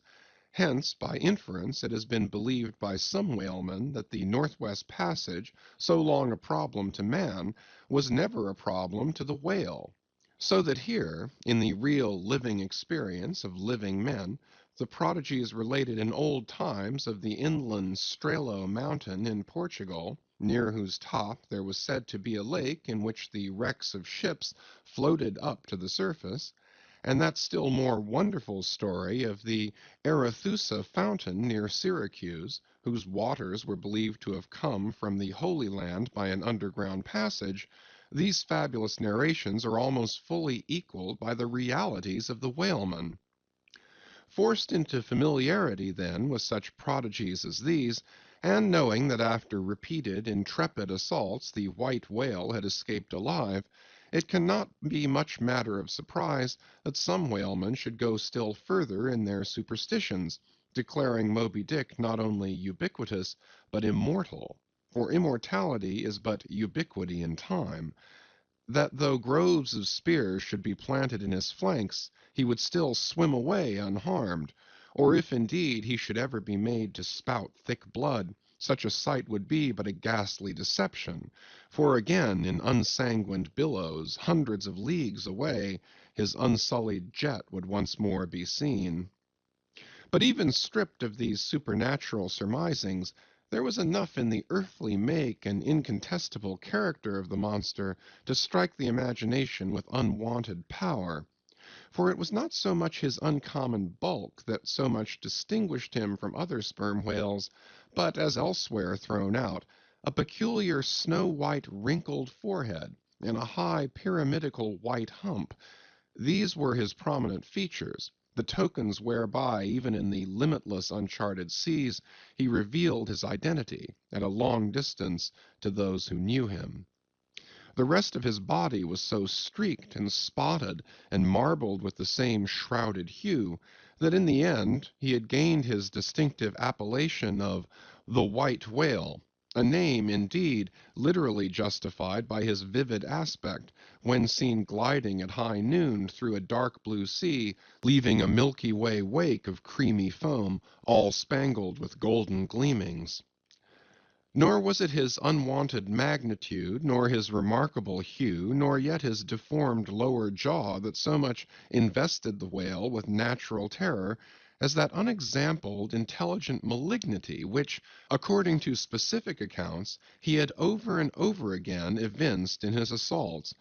Hence, by inference, it has been believed by some whalemen that the Northwest Passage, so long a problem to man, was never a problem to the whale. So that here, in the real living experience of living men, the prodigies related in old times of the inland Strelo mountain in Portugal, near whose top there was said to be a lake in which the wrecks of ships floated up to the surface, and that still more wonderful story of the Arethusa fountain near Syracuse, whose waters were believed to have come from the Holy Land by an underground passage, these fabulous narrations are almost fully equaled by the realities of the whaleman. Forced into familiarity, then, with such prodigies as these, and knowing that after repeated intrepid assaults the white whale had escaped alive, it cannot be much matter of surprise that some whalemen should go still further in their superstitions, declaring Moby Dick not only ubiquitous, but immortal, for immortality is but ubiquity in time, that though groves of spears should be planted in his flanks, he would still swim away unharmed, or if indeed he should ever be made to spout thick blood, such a sight would be but a ghastly deception, for again in unsanguined billows, hundreds of leagues away, his unsullied jet would once more be seen. But even stripped of these supernatural surmisings, there was enough in the earthly make and incontestable character of the monster to strike the imagination with unwonted power. For it was not so much his uncommon bulk that so much distinguished him from other sperm whales, but, as elsewhere thrown out, a peculiar snow-white wrinkled forehead and a high pyramidical white hump. These were his prominent features, the tokens whereby, even in the limitless uncharted seas, he revealed his identity, at a long distance, to those who knew him. The rest of his body was so streaked and spotted and marbled with the same shrouded hue, that in the end he had gained his distinctive appellation of the white whale, a name, indeed, literally justified by his vivid aspect, when seen gliding at high noon through a dark blue sea, leaving a Milky Way wake of creamy foam, all spangled with golden gleamings. Nor was it his unwonted magnitude, nor his remarkable hue, nor yet his deformed lower jaw that so much invested the whale with natural terror, as that unexampled intelligent malignity which, according to specific accounts, he had over and over again evinced in his assaults.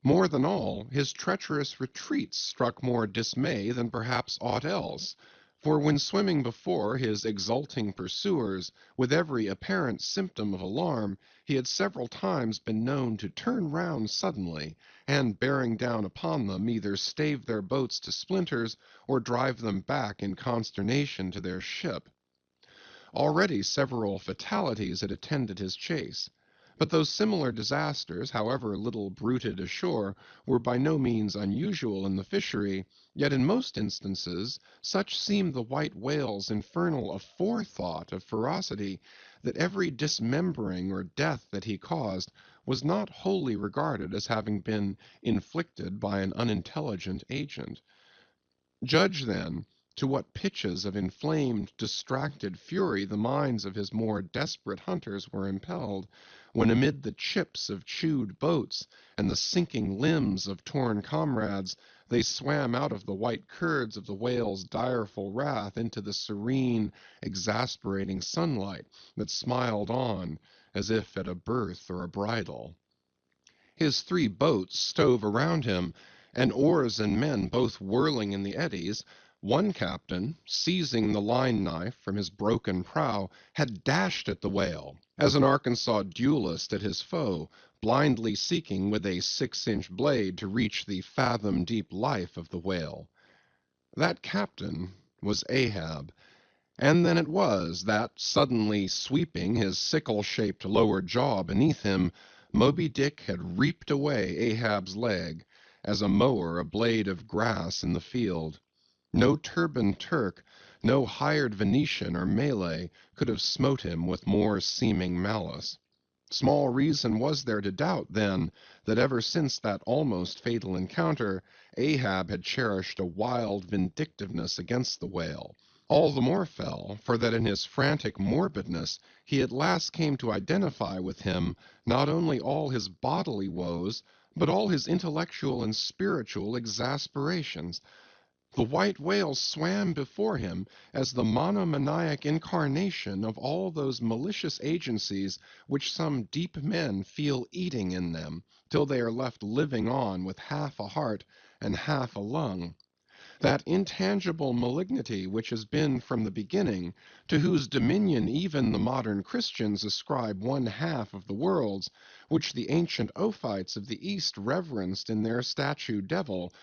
More than all, his treacherous retreats struck more dismay than perhaps aught else. For when swimming before his exulting pursuers, with every apparent symptom of alarm, he had several times been known to turn round suddenly, and bearing down upon them, either stave their boats to splinters, or drive them back in consternation to their ship. Already several fatalities had attended his chase. But those similar disasters, however little bruited ashore, were by no means unusual in the fishery, yet in most instances such seemed the white whale's infernal aforethought of ferocity, that every dismembering or death that he caused was not wholly regarded as having been inflicted by an unintelligent agent. Judge, then, to what pitches of inflamed, distracted fury the minds of his more desperate hunters were impelled, when amid the chips of chewed boats and the sinking limbs of torn comrades, they swam out of the white curds of the whale's direful wrath into the serene, exasperating sunlight that smiled on as if at a birth or a bridal. His 3 boats stove around him, and oars and men both whirling in the eddies. One captain, seizing the line-knife from his broken prow, had dashed at the whale, as an Arkansas duelist at his foe, blindly seeking with a 6-inch blade to reach the fathom-deep life of the whale. That captain was Ahab, And then it was that, suddenly sweeping his sickle-shaped lower jaw beneath him, Moby Dick had reaped away Ahab's leg, as a mower a blade of grass in the field. No turbaned Turk, no hired Venetian or Malay could have smote him with more seeming malice. Small reason was there to doubt, then, that ever since that almost fatal encounter, Ahab had cherished a wild vindictiveness against the whale. All the more fell, for that in his frantic morbidness he at last came to identify with him not only all his bodily woes, but all his intellectual and spiritual exasperations. The white whale swam before him as the monomaniac incarnation of all those malicious agencies which some deep men feel eating in them, till they are left living on with half a heart and half a lung. That intangible malignity which has been from the beginning, to whose dominion even the modern Christians ascribe one half of the world's, which the ancient Ophites of the East reverenced in their statue devil,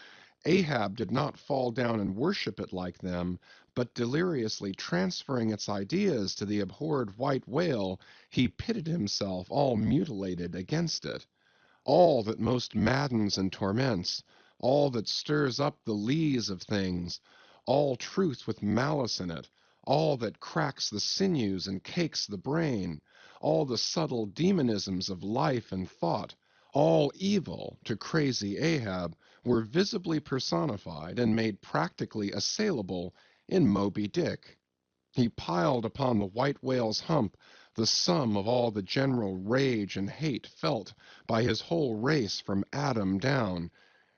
Ahab did not fall down and worship it like them, but deliriously transferring its ideas to the abhorred white whale, he pitted himself all mutilated against it. All that most maddens and torments, all that stirs up the lees of things, all truth with malice in it, all that cracks the sinews and cakes the brain, all the subtle demonisms of life and thought, all evil to crazy Ahab, were visibly personified and made practically assailable in Moby Dick. He piled upon the white whale's hump the sum of all the general rage and hate felt by his whole race from Adam down,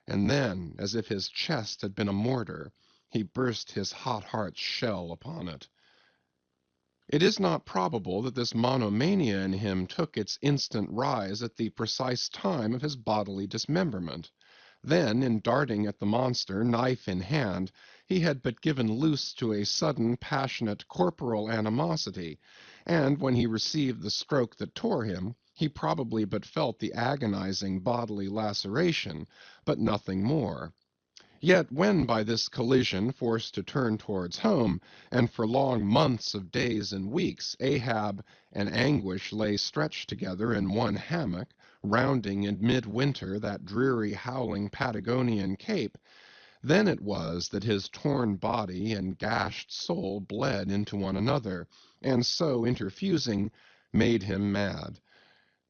and then, as if his chest had been a mortar, he burst his hot heart's shell upon it. It is not probable that this monomania in him took its instant rise at the precise time of his bodily dismemberment. Then, in darting at the monster, knife in hand, he had but given loose to a sudden, passionate, corporal animosity, and when he received the stroke that tore him, he probably but felt the agonizing bodily laceration, but nothing more. Yet when by this collision forced to turn towards home, and for long months of days and weeks Ahab and Anguish lay stretched together in one hammock, rounding in midwinter that dreary howling Patagonian cape, then it was that his torn body and gashed soul bled into one another, and so interfusing, made him mad.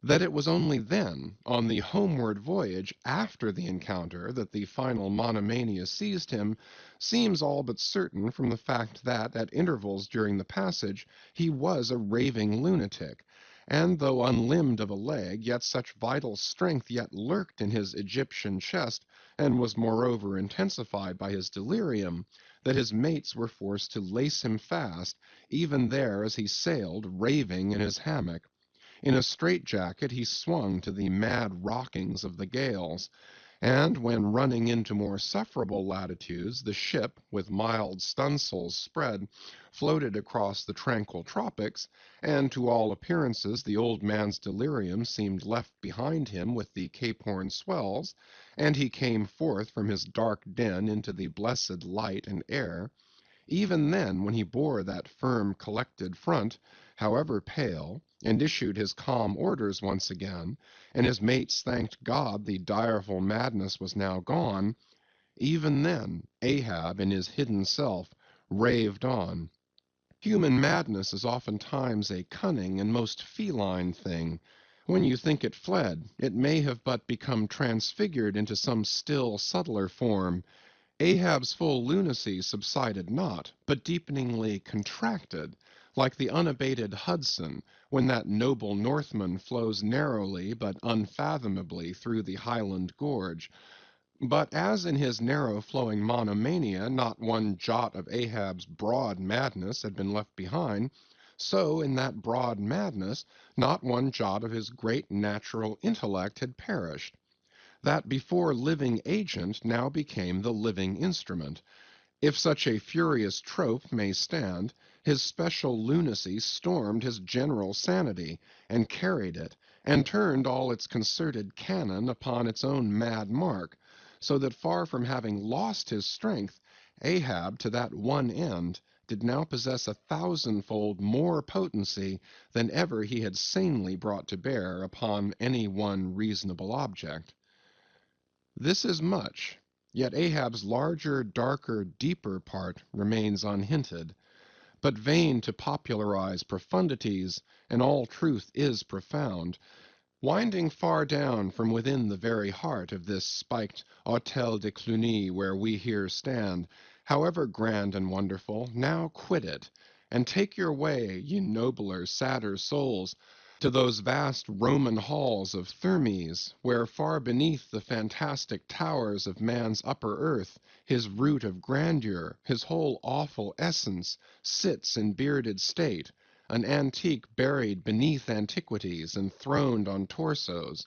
That it was only then, on the homeward voyage after the encounter, that the final monomania seized him, seems all but certain from the fact that, at intervals during the passage, he was a raving lunatic, and though unlimbed of a leg, yet such vital strength yet lurked in his Egyptian chest, and was moreover intensified by his delirium, that his mates were forced to lace him fast, even there as he sailed, raving in his hammock. In a straitjacket he swung to the mad rockings of the gales, and when running into more sufferable latitudes, the ship, with mild stunsails spread, floated across the tranquil tropics, and to all appearances the old man's delirium seemed left behind him with the Cape Horn swells, and he came forth from his dark den into the blessed light and air. Even then, when he bore that firm, collected front, however pale, and issued his calm orders once again, and his mates thanked God the direful madness was now gone, even then Ahab in his hidden self raved on. Human madness is oftentimes a cunning and most feline thing. When you think it fled, it may have but become transfigured into some still subtler form. Ahab's full lunacy subsided not, but deepeningly contracted, like the unabated Hudson, when that noble Northman flows narrowly but unfathomably through the Highland gorge. But as in his narrow-flowing monomania not one jot of Ahab's broad madness had been left behind, so in that broad madness not one jot of his great natural intellect had perished. That before living agent now became the living instrument. If such a furious trope may stand, his special lunacy stormed his general sanity, and carried it, and turned all its concerted cannon upon its own mad mark, so that far from having lost his strength, Ahab to that one end did now possess 1,000-fold more potency than ever he had sanely brought to bear upon any one reasonable object. This is much, yet Ahab's larger, darker, deeper part remains unhinted. But vain to popularize profundities, and all truth is profound, winding far down from within the very heart of this spiked Hôtel de Cluny where we here stand, however grand and wonderful, now quit it, and take your way, ye nobler, sadder souls, to those vast Roman halls of Thermes, where far beneath the fantastic towers of man's upper earth, his root of grandeur, his whole awful essence, sits in bearded state, an antique buried beneath antiquities and throned on torsos.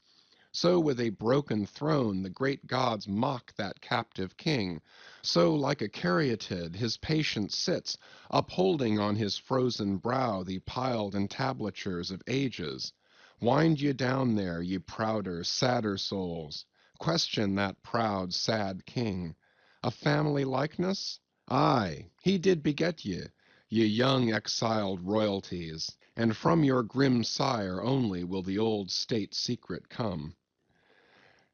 So with a broken throne the great gods mock that captive king. So like a caryatid his patient sits, upholding on his frozen brow the piled entablatures of ages. Wind ye down there, ye prouder, sadder souls. Question that proud, sad king. A family likeness? Aye, he did beget ye young exiled royalties, and from your grim sire only will the old state secret come.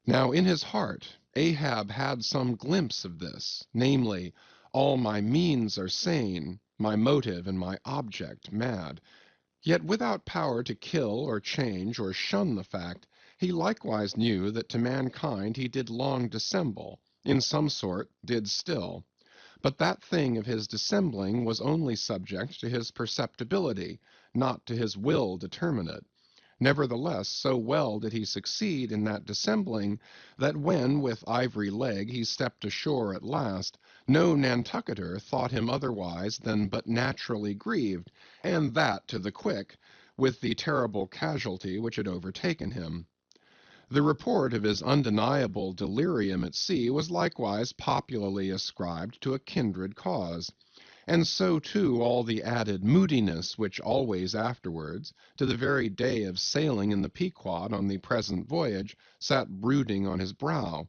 Now in his heart Ahab had some glimpse of this, namely, all my means are sane, my motive and my object mad. Yet without power to kill or change or shun the fact, he likewise knew that to mankind he did long dissemble, in some sort did still. But that thing of his dissembling was only subject to his perceptibility, not to his will determinate. Nevertheless, so well did he succeed in that dissembling, that when with ivory leg he stepped ashore at last, no Nantucketer thought him otherwise than but naturally grieved, and that to the quick, with the terrible casualty which had overtaken him. The report of his undeniable delirium at sea was likewise popularly ascribed to a kindred cause. And so too all the added moodiness which always afterwards, to the very day of sailing in the Pequod on the present voyage, sat brooding on his brow.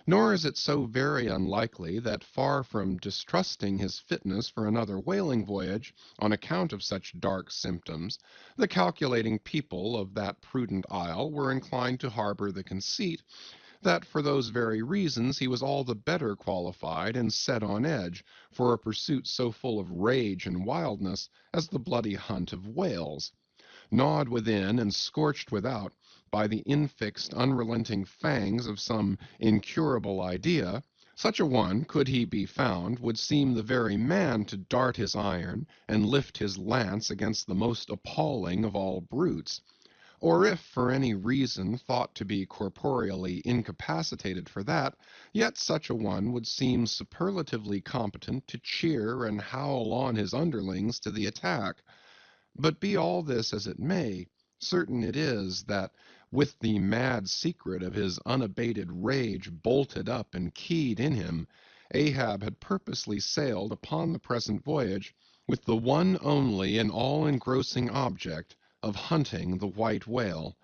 Nor is it so very unlikely that far from distrusting his fitness for another whaling voyage, on account of such dark symptoms, the calculating people of that prudent isle were inclined to harbor the conceit that for those very reasons he was all the better qualified and set on edge for a pursuit so full of rage and wildness as the bloody hunt of whales. Gnawed within and scorched without by the infixed, unrelenting fangs of some incurable idea, such a one, could he be found, would seem the very man to dart his iron and lift his lance against the most appalling of all brutes. Or if for any reason thought to be corporeally incapacitated for that, yet such a one would seem superlatively competent to cheer and howl on his underlings to the attack. But be all this as it may, certain it is that, with the mad secret of his unabated rage bolted up and keyed in him, Ahab had purposely sailed upon the present voyage with the one only and all-engrossing object of hunting the white whale.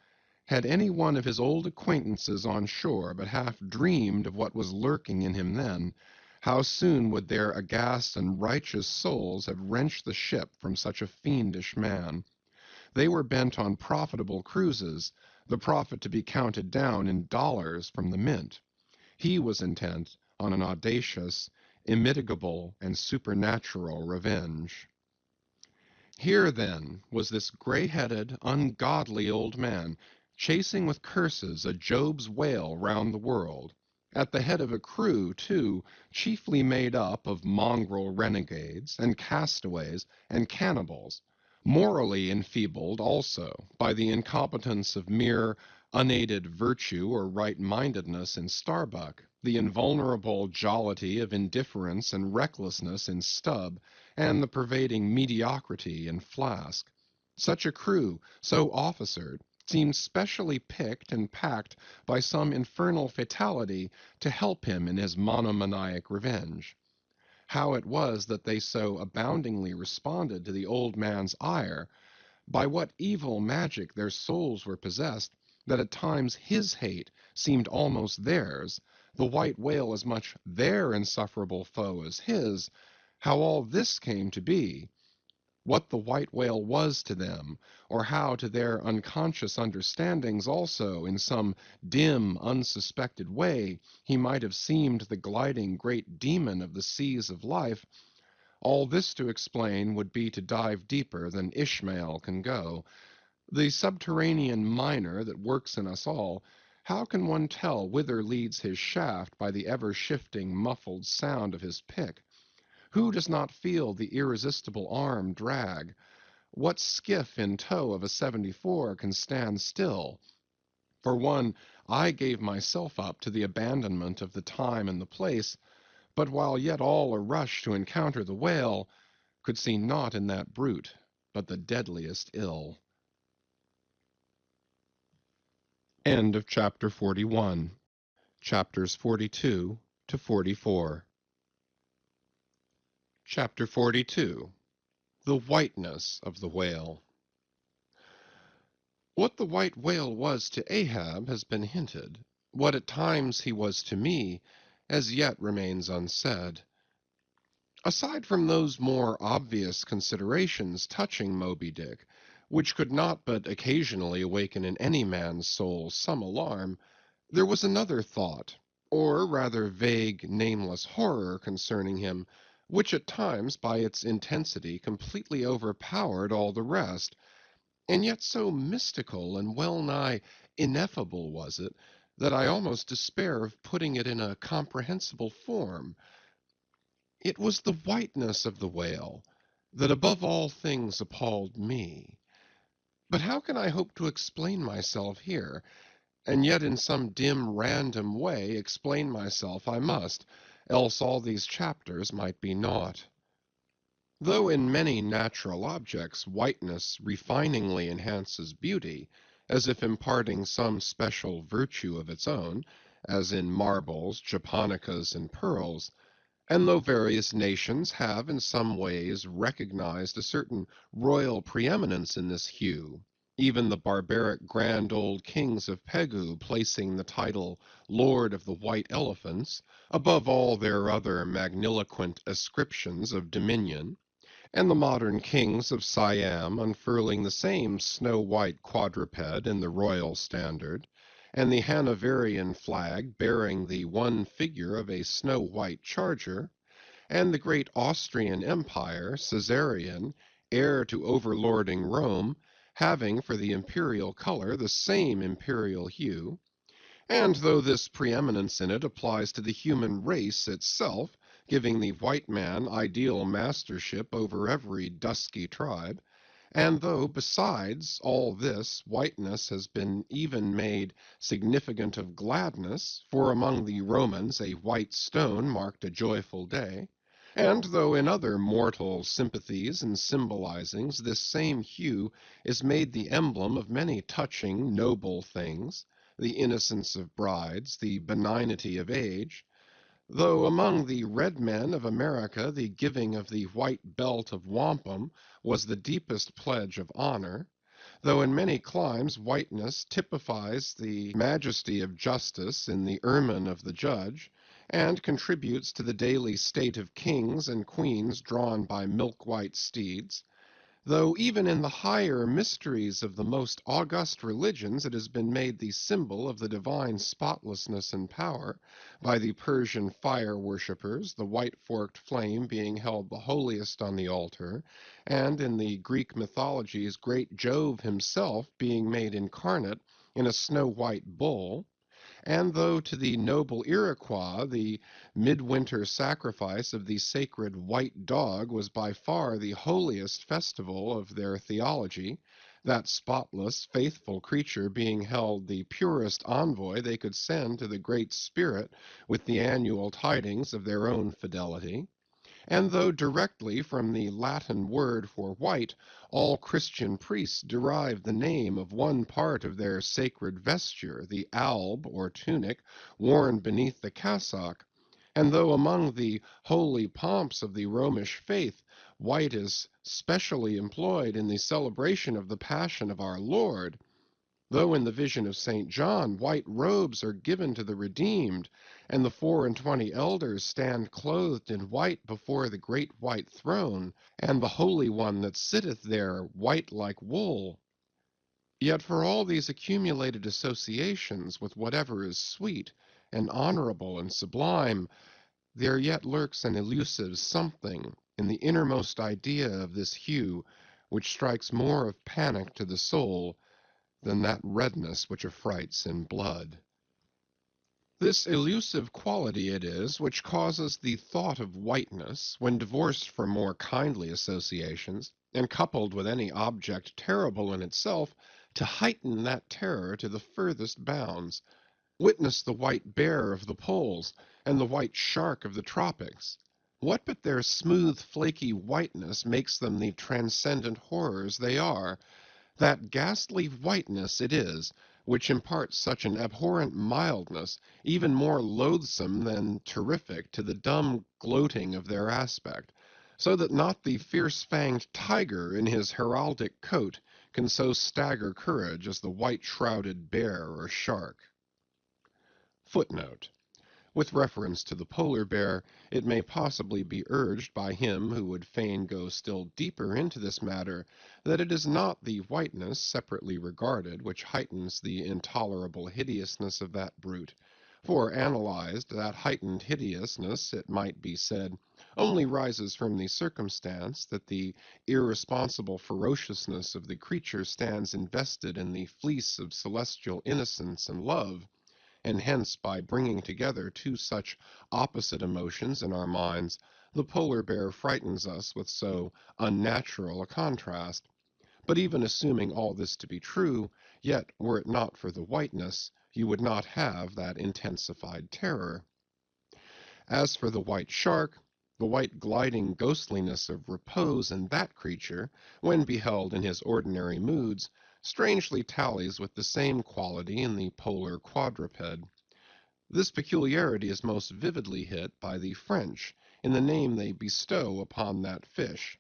Had any one of his old acquaintances on shore but half dreamed of what was lurking in him then, how soon would their aghast and righteous souls have wrenched the ship from such a fiendish man. They were bent on profitable cruises, the profit to be counted down in dollars from the mint. He was intent on an audacious, immitigable, and supernatural revenge. Here, then, was this gray-headed, ungodly old man, chasing with curses a Job's whale round the world, at the head of a crew, too, chiefly made up of mongrel renegades, and castaways, and cannibals, morally enfeebled also by the incompetence of mere unaided virtue or right-mindedness in Starbuck, the invulnerable jollity of indifference and recklessness in Stubb, and the pervading mediocrity in Flask. Such a crew, so officered, seemed specially picked and packed by some infernal fatality to help him in his monomaniac revenge. How it was that they so aboundingly responded to the old man's ire, by what evil magic their souls were possessed, that at times his hate seemed almost theirs, the white whale as much their insufferable foe as his, how all this came to be, what the white whale was to them, or how to their unconscious understandings also, in some dim, unsuspected way, he might have seemed the gliding great demon of the seas of life, all this to explain would be to dive deeper than Ishmael can go. The subterranean miner that works in us all, how can one tell whither leads his shaft by the ever-shifting, muffled sound of his pick? Who does not feel the irresistible arm drag? What skiff in tow of a 74 can stand still? For one, I gave myself up to the abandonment of the time and the place, but while yet all a rush to encounter the whale, could see naught in that brute but the deadliest ill. End of chapter 41. Chapters 42 to 44. Chapter 42. The Whiteness of the Whale. What the white whale was to Ahab has been hinted. What at times he was to me, as yet remains unsaid. Aside from those more obvious considerations touching Moby Dick, which could not but occasionally awaken in any man's soul some alarm, there was another thought, or rather vague, nameless horror concerning him, which at times by its intensity completely overpowered all the rest, and yet so mystical and well-nigh ineffable was it, that I almost despair of putting it in a comprehensible form. It was the whiteness of the whale that above all things appalled me. But how can I hope to explain myself here? And yet in some dim random way explain myself I must, else all these chapters might be naught. Though in many natural objects whiteness refiningly enhances beauty, as if imparting some special virtue of its own, as in marbles, japonicas, and pearls, and though various nations have in some ways recognized a certain royal preeminence in this hue, even the barbaric grand old kings of Pegu placing the title Lord of the White Elephants above all their other magniloquent ascriptions of dominion, and the modern kings of Siam unfurling the same snow-white quadruped in the royal standard, and the Hanoverian flag bearing the one figure of a snow-white charger, and the great Austrian Empire, Caesarian, heir to overlording Rome, having for the imperial color the same imperial hue, and though this preeminence in it applies to the human race itself, giving the white man ideal mastership over every dusky tribe, and though, besides all this, whiteness has been even made significant of gladness, for among the Romans a white stone marked a joyful day, and though in other mortal sympathies and symbolizings this same hue is made the emblem of many touching, noble things, the innocence of brides, the benignity of age, though among the red men of America the giving of the white belt of wampum was the deepest pledge of honor, though in many climes whiteness typifies the majesty of justice in the ermine of the judge, and contributes to the daily state of kings and queens drawn by milk-white steeds, though even in the higher mysteries of the most august religions it has been made the symbol of the divine spotlessness and power, by the Persian fire worshippers, the white-forked flame being held the holiest on the altar, and in the Greek mythologies great Jove himself being made incarnate in a snow-white bull, and though to the noble Iroquois the midwinter sacrifice of the sacred white dog was by far the holiest festival of their theology, that spotless, faithful creature being held the purest envoy they could send to the Great Spirit with the annual tidings of their own fidelity, and though directly from the Latin word for white all Christian priests derived the name of one part of their sacred vesture, the alb or tunic worn beneath the cassock, and though among the holy pomps of the Romish faith white is specially employed in the celebration of the Passion of our Lord, Though in the vision of St. John white robes are given to the redeemed, and the 24 elders stand clothed in white before the great white throne, and the Holy One that sitteth there white like wool, yet for all these accumulated associations with whatever is sweet and honorable and sublime, there yet lurks an elusive something in the innermost idea of this hue which strikes more of panic to the soul than that redness which affrights in blood. This elusive quality it is which causes the thought of whiteness, when divorced from more kindly associations, and coupled with any object terrible in itself, to heighten that terror to the furthest bounds. Witness the white bear of the poles, and the white shark of the tropics. What but their smooth, flaky whiteness makes them the transcendent horrors they are? That ghastly whiteness it is which imparts such an abhorrent mildness, even more loathsome than terrific, to the dumb gloating of their aspect, so that not the fierce-fanged tiger in his heraldic coat can so stagger courage as the white-shrouded bear or shark. Footnote. With reference to the polar bear, it may possibly be urged by him who would fain go still deeper into this matter, that it is not the whiteness separately regarded which heightens the intolerable hideousness of that brute, for analyzed, that heightened hideousness, it might be said, only rises from the circumstance that the irresponsible ferociousness of the creature stands invested in the fleece of celestial innocence and love, and hence by bringing together two such opposite emotions in our minds, the polar bear frightens us with so unnatural a contrast. But even assuming all this to be true, yet were it not for the whiteness, you would not have that intensified terror. As for the white shark, the white gliding ghostliness of repose in that creature, when beheld in his ordinary moods, strangely tallies with the same quality in the polar quadruped. This peculiarity is most vividly hit by the French in the name they bestow upon that fish.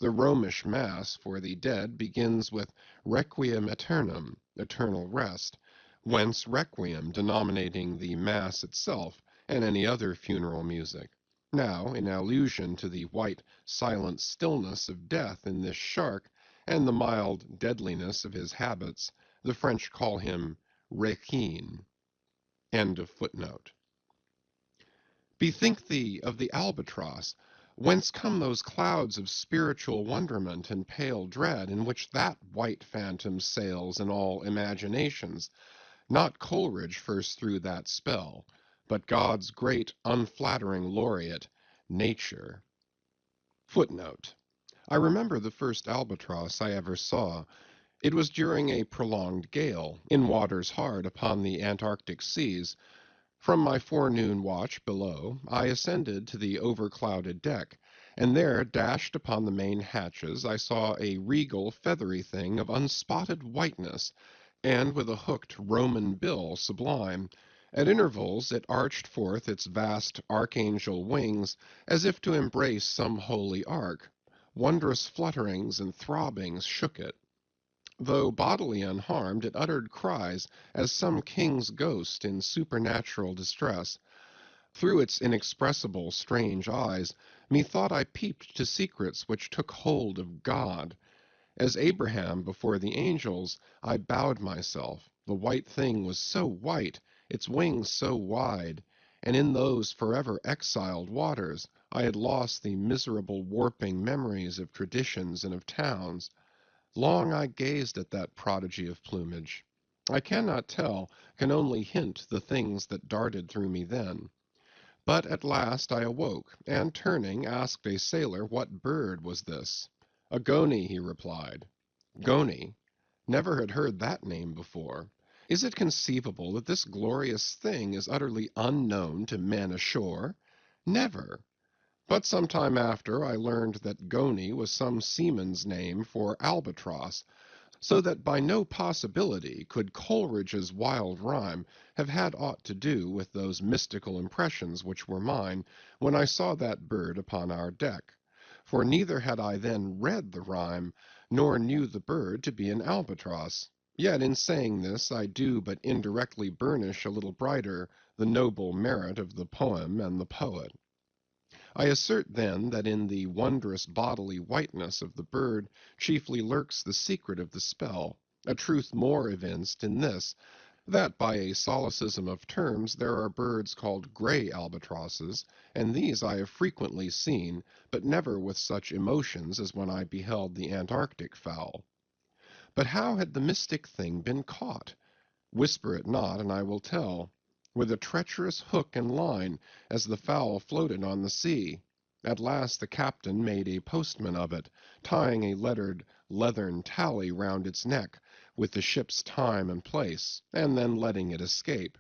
The Romish Mass for the dead begins with Requiem Aeternam, eternal rest, whence Requiem denominating the Mass itself and any other funeral music. Now, in allusion to the white, silent stillness of death in this shark, and the mild deadliness of his habits, the French call him Requin. End of footnote. Bethink thee of the albatross. Whence come those clouds of spiritual wonderment and pale dread in which that white phantom sails in all imaginations? Not Coleridge first threw that spell, but God's great unflattering laureate, Nature. Footnote. I remember the first albatross I ever saw. It was during a prolonged gale, in waters hard upon the Antarctic seas. From my forenoon watch below, I ascended to the overclouded deck, and there, dashed upon the main hatches, I saw a regal, feathery thing of unspotted whiteness, and with a hooked Roman bill sublime. At intervals it arched forth its vast archangel wings, as if to embrace some holy ark. Wondrous flutterings and throbbings shook it. Though bodily unharmed, it uttered cries as some king's ghost in supernatural distress. Through its inexpressible, strange eyes, methought I peeped to secrets which took hold of God. As Abraham before the angels, I bowed myself. The white thing was so white, its wings so wide, and in those forever exiled waters I had lost the miserable warping memories of traditions and of towns. Long I gazed at that prodigy of plumage. I cannot tell, can only hint the things that darted through me then. But at last I awoke, and turning, asked a sailor what bird was this. A goney, he replied. Goney? Never had heard that name before. Is it conceivable that this glorious thing is utterly unknown to men ashore? Never. But some time after I learned that goney was some seaman's name for albatross, so that by no possibility could Coleridge's wild rhyme have had aught to do with those mystical impressions which were mine when I saw that bird upon our deck. For neither had I then read the rhyme, nor knew the bird to be an albatross. Yet in saying this I do but indirectly burnish a little brighter the noble merit of the poem and the poet. I assert then that in the wondrous bodily whiteness of the bird chiefly lurks the secret of the spell, a truth more evinced in this, that by a solecism of terms there are birds called gray albatrosses, and these I have frequently seen, but never with such emotions as when I beheld the Antarctic fowl. But how had the mystic thing been caught? Whisper it not, and I will tell. With a treacherous hook and line, as the fowl floated on the sea. At last the captain made a postman of it, tying a lettered leathern tally round its neck, with the ship's time and place, and then letting it escape.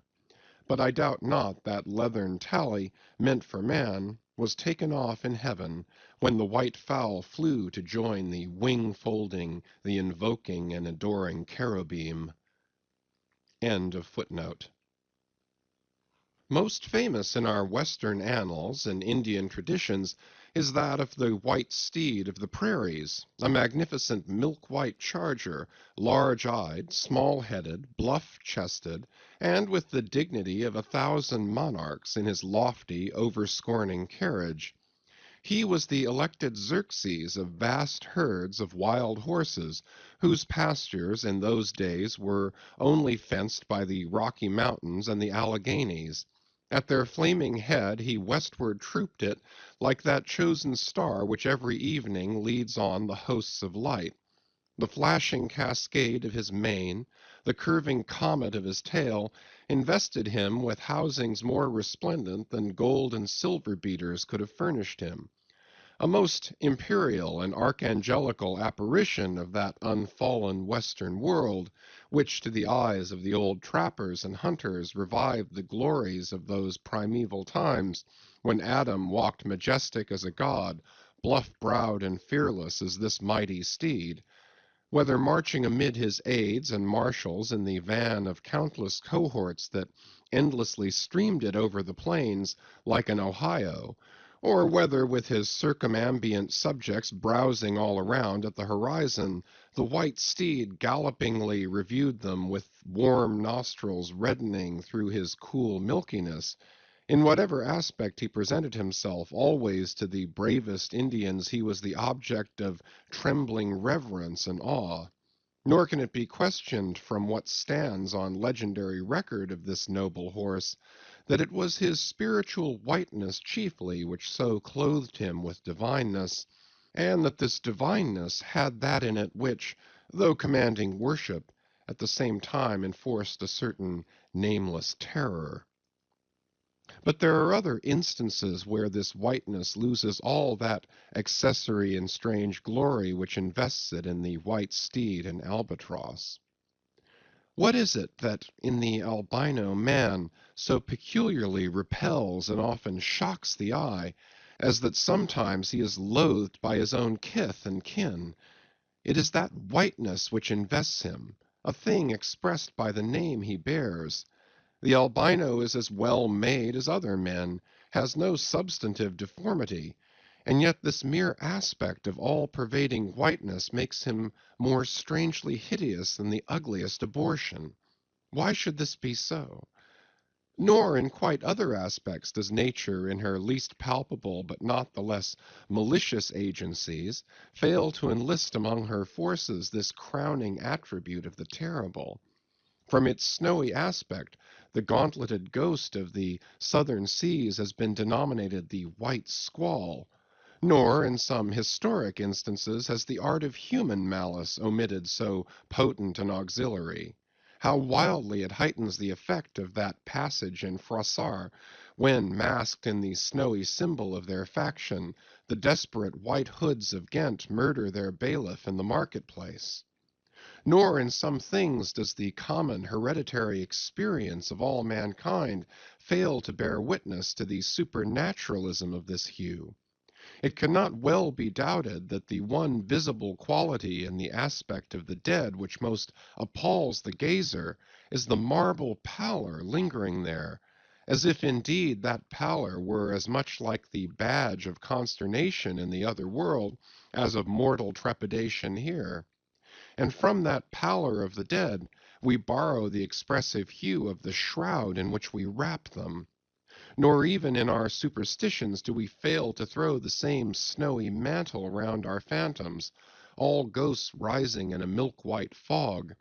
But I doubt not that leathern tally, meant for man, was taken off in heaven, when the white fowl flew to join the wing-folding, the invoking and adoring cherubim. End of footnote. Most famous in our Western annals and Indian traditions is that of the white steed of the prairies, a magnificent milk-white charger, large-eyed, small-headed, bluff-chested, and with the dignity of 1,000 monarchs in his lofty, over-scorning carriage. He was the elected Xerxes of vast herds of wild horses, whose pastures in those days were only fenced by the Rocky Mountains and the Alleghanies. At their flaming head he westward trooped it, like that chosen star which every evening leads on the hosts of light. The flashing cascade of his mane, the curving comet of his tail, invested him with housings more resplendent than gold and silver beaters could have furnished him. A most imperial and archangelical apparition of that unfallen western world, which to the eyes of the old trappers and hunters revived the glories of those primeval times, when Adam walked majestic as a god, bluff-browed and fearless as this mighty steed. Whether marching amid his aides and marshals in the van of countless cohorts that endlessly streamed it over the plains like an Ohio, or whether with his circumambient subjects browsing all around at the horizon, the white steed gallopingly reviewed them with warm nostrils reddening through his cool milkiness, in whatever aspect he presented himself, always to the bravest Indians he was the object of trembling reverence and awe. Nor can it be questioned from what stands on legendary record of this noble horse, that it was his spiritual whiteness chiefly which so clothed him with divineness, and that this divineness had that in it which, though commanding worship, at the same time enforced a certain nameless terror. But there are other instances where this whiteness loses all that accessory and strange glory which invests it in the white steed and albatross. What is it that in the albino man so peculiarly repels and often shocks the eye, as that sometimes he is loathed by his own kith and kin? It is that whiteness which invests him, a thing expressed by the name he bears. The albino is as well made as other men, has no substantive deformity, and yet this mere aspect of all-pervading whiteness makes him more strangely hideous than the ugliest abortion. Why should this be so? Nor in quite other aspects does nature, in her least palpable but not the less malicious agencies, fail to enlist among her forces this crowning attribute of the terrible. From its snowy aspect, the gauntleted ghost of the southern seas has been denominated the white squall, nor in some historic instances has the art of human malice omitted so potent an auxiliary. How wildly it heightens the effect of that passage in Froissart, when, masked in the snowy symbol of their faction, the desperate white hoods of Ghent murder their bailiff in the marketplace. Nor in some things does the common hereditary experience of all mankind fail to bear witness to the supernaturalism of this hue. It cannot well be doubted that the one visible quality in the aspect of the dead which most appalls the gazer is the marble pallor lingering there, as if indeed that pallor were as much like the badge of consternation in the other world as of mortal trepidation here. and from that pallor of the dead we borrow the expressive hue of the shroud in which we wrap them. Nor even in our superstitions do we fail to throw the same snowy mantle round our phantoms, all ghosts rising in a milk-white fog.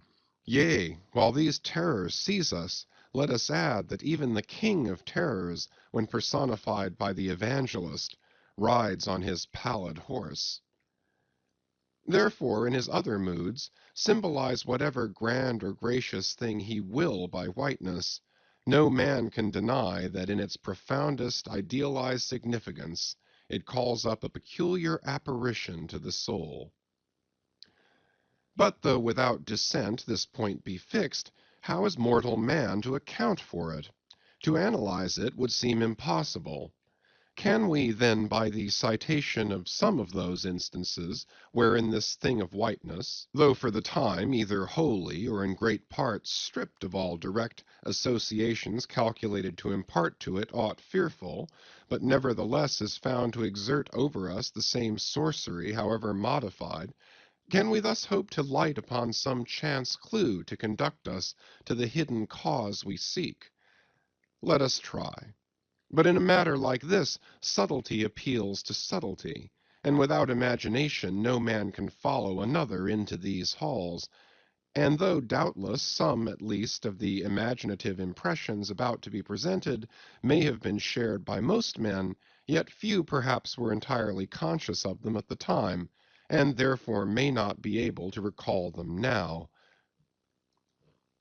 Yea, while these terrors seize us, let us add that even the king of terrors, when personified by the evangelist, rides on his pallid horse. Therefore, in his other moods, symbolize whatever grand or gracious thing he will by whiteness, no man can deny that in its profoundest idealized significance it calls up a peculiar apparition to the soul. But though without dissent this point be fixed, how is mortal man to account for it? To analyze it would seem impossible. Can we, then, by the citation of some of those instances wherein this thing of whiteness, though for the time either wholly or in great part stripped of all direct associations calculated to impart to it aught fearful, but nevertheless is found to exert over us the same sorcery, however modified, can we thus hope to light upon some chance clue to conduct us to the hidden cause we seek? Let us try. But in a matter like this, subtlety appeals to subtlety, and without imagination no man can follow another into these halls. And though doubtless some at least of the imaginative impressions about to be presented may have been shared by most men, yet few perhaps were entirely conscious of them at the time, and therefore may not be able to recall them now.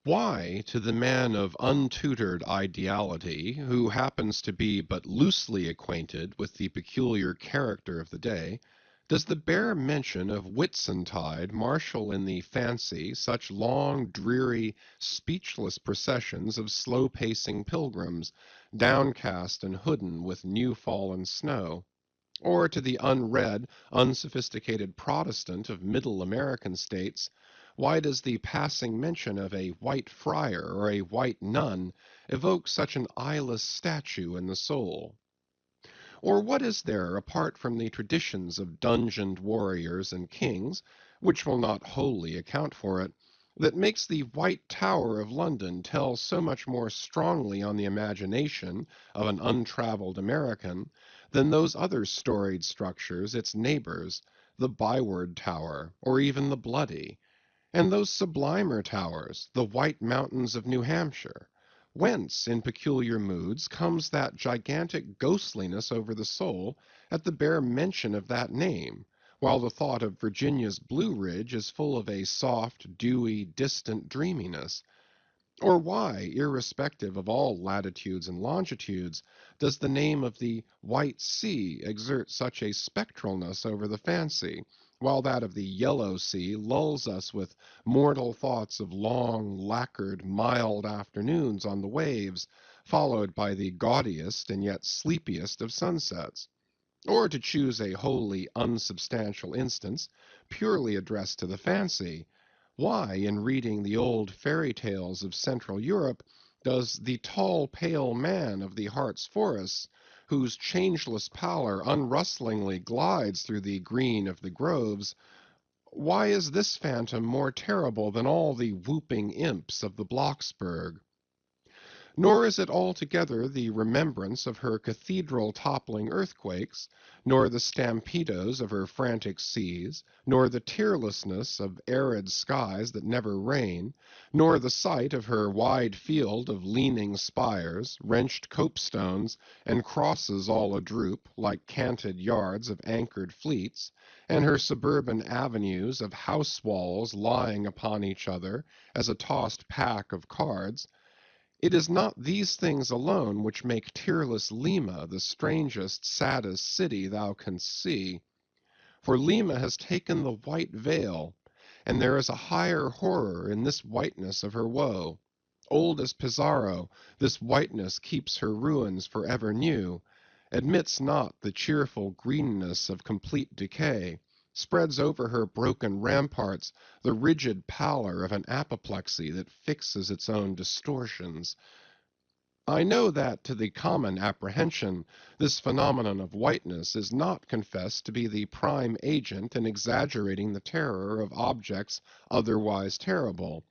Why, to the man of untutored ideality, who happens to be but loosely acquainted with the peculiar character of the day, does the bare mention of Whitsuntide marshal in the fancy such long, dreary, speechless processions of slow-pacing pilgrims, downcast and hooded with new-fallen snow? Or to the unread, unsophisticated Protestant of middle American states, why does the passing mention of a white friar or a white nun evoke such an eyeless statue in the soul? Or what is there, apart from the traditions of dungeoned warriors and kings, which will not wholly account for it, that makes the White Tower of London tell so much more strongly on the imagination of an untraveled American than those other storied structures, its neighbors, the Byward Tower, or even the Bloody, and those sublimer towers, the White Mountains of New Hampshire? Whence, in peculiar moods, comes that gigantic ghostliness over the soul at the bare mention of that name, while the thought of Virginia's Blue Ridge is full of a soft, dewy, distant dreaminess? Or why, irrespective of all latitudes and longitudes, does the name of the White Sea exert such a spectralness over the fancy, while that of the Yellow Sea lulls us with mortal thoughts of long, lacquered, mild afternoons on the waves, followed by the gaudiest and yet sleepiest of sunsets? Or, to choose a wholly unsubstantial instance, purely addressed to the fancy, why, in reading the old fairy tales of Central Europe, does the tall, pale man of the Hartz forests, whose changeless pallor unrustlingly glides through the green of the groves, why is this phantom more terrible than all the whooping imps of the Blocksberg? Nor is it altogether the remembrance of her cathedral-toppling earthquakes, nor the stampedos of her frantic seas, nor the tearlessness of arid skies that never rain, nor the sight of her wide field of leaning spires, wrenched copestones, and crosses all adroop, like canted yards of anchored fleets, and her suburban avenues of house-walls lying upon each other as a tossed pack of cards. It is not these things alone which make tearless Lima the strangest, saddest city thou canst see. For Lima has taken the white veil, and there is a higher horror in this whiteness of her woe. Old as Pizarro, this whiteness keeps her ruins forever new, admits not the cheerful greenness of complete decay, spreads over her broken ramparts the rigid pallor of an apoplexy that fixes its own distortions. I know that to the common apprehension, this phenomenon of whiteness is not confessed to be the prime agent in exaggerating the terror of objects otherwise terrible,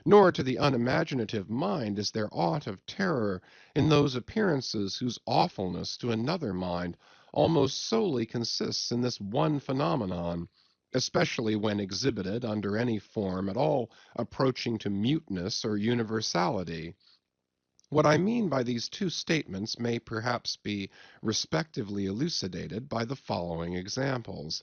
nor to the unimaginative mind is there aught of terror in those appearances whose awfulness to another mind almost solely consists in this one phenomenon, especially when exhibited under any form at all approaching to muteness or universality. What I mean by these two statements may perhaps be respectively elucidated by the following examples.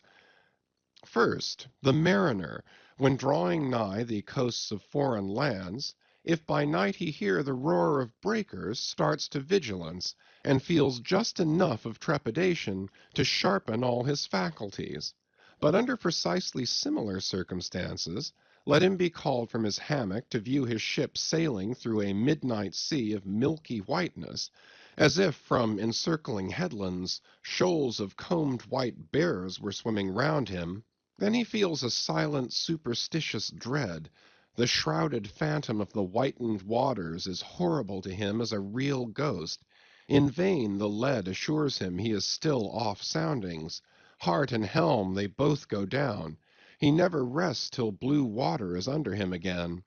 First, the mariner, when drawing nigh the coasts of foreign lands, if by night he hear the roar of breakers, starts to vigilance, and feels just enough of trepidation to sharpen all his faculties. But under precisely similar circumstances, let him be called from his hammock to view his ship sailing through a midnight sea of milky whiteness, as if from encircling headlands shoals of combed white bears were swimming round him, then he feels a silent superstitious dread. The shrouded phantom of the whitened waters is horrible to him as a real ghost. In vain the lead assures him he is still off soundings. Heart and helm they both go down. He never rests till blue water is under him again.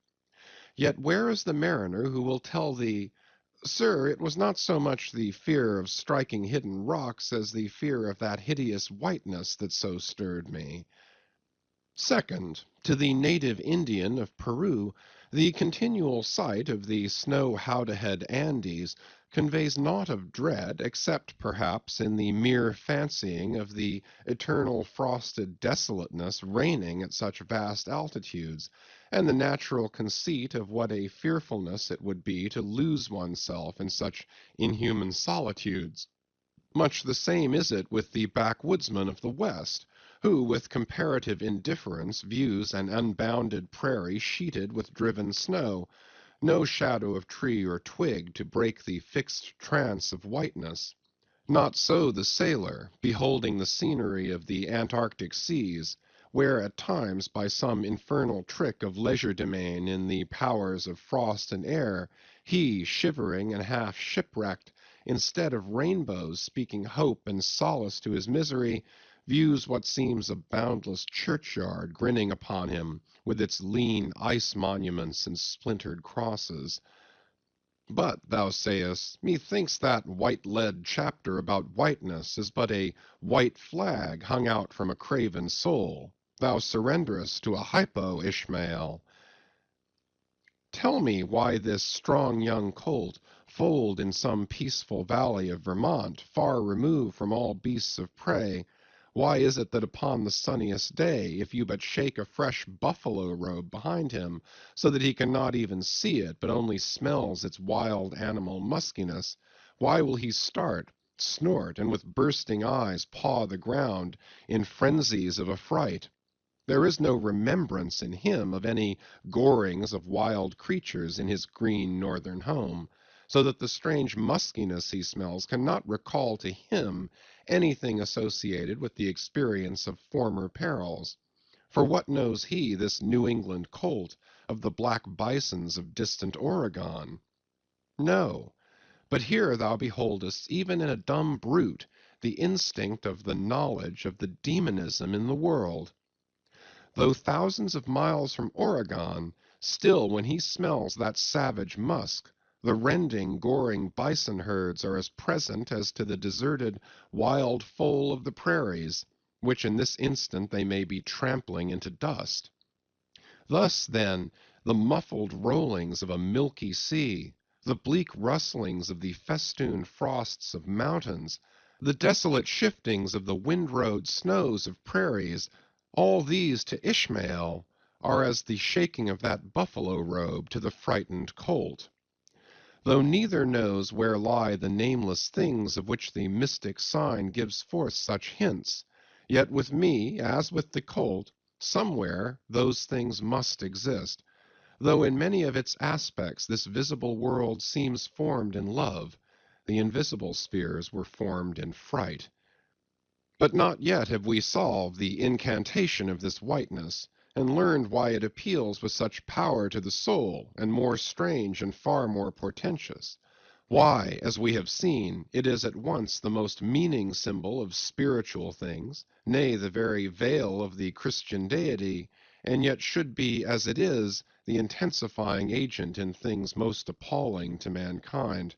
Yet where is the mariner who will tell thee, Sir, it was not so much the fear of striking hidden rocks as the fear of that hideous whiteness that so stirred me. Second, to the native Indian of Peru, the continual sight of the snow-howdahed Andes conveys naught of dread, except perhaps in the mere fancying of the eternal frosted desolateness reigning at such vast altitudes, and the natural conceit of what a fearfulness it would be to lose oneself in such inhuman solitudes. Much the same is it with the backwoodsman of the West, who with comparative indifference views an unbounded prairie sheeted with driven snow, no shadow of tree or twig to break the fixed trance of whiteness. Not so the sailor, beholding the scenery of the Antarctic seas, where at times by some infernal trick of legerdemain in the powers of frost and air, he, shivering and half shipwrecked, instead of rainbows speaking hope and solace to his misery, views what seems a boundless churchyard grinning upon him with its lean ice monuments and splintered crosses. But, thou sayest, methinks that white lead chapter about whiteness is but a white flag hung out from a craven soul. Thou surrenderest to a hypo, Ishmael. Tell me why this strong young colt, foaled in some peaceful valley of Vermont, far removed from all beasts of prey, why is it that upon the sunniest day, if you but shake a fresh buffalo robe behind him, so that he cannot even see it, but only smells its wild animal muskiness, why will he start, snort, and with bursting eyes paw the ground in frenzies of affright? There is no remembrance in him of any gorings of wild creatures in his green northern home, so that the strange muskiness he smells cannot recall to him anything associated with the experience of former perils. For what knows he, this New England colt, of the black bisons of distant Oregon? No, but here thou beholdest, even in a dumb brute, the instinct of the knowledge of the demonism in the world. Though thousands of miles from Oregon, still when he smells that savage musk, the rending, goring bison herds are as present as to the deserted, wild foal of the prairies, which in this instant they may be trampling into dust. Thus, then, the muffled rollings of a milky sea, the bleak rustlings of the festooned frosts of mountains, the desolate shiftings of the wind-rowed snows of prairies, all these to Ishmael are as the shaking of that buffalo robe to the frightened colt. Though neither knows where lie the nameless things of which the mystic sign gives forth such hints, yet with me, as with the colt, somewhere those things must exist, though in many of its aspects this visible world seems formed in love, the invisible spheres were formed in fright. But not yet have we solved the incantation of this whiteness, and learned why it appeals with such power to the soul, and more strange and far more portentous. Why, as we have seen, it is at once the most meaning symbol of spiritual things, nay, the very veil of the Christian deity, and yet should be, as it is, the intensifying agent in things most appalling to mankind.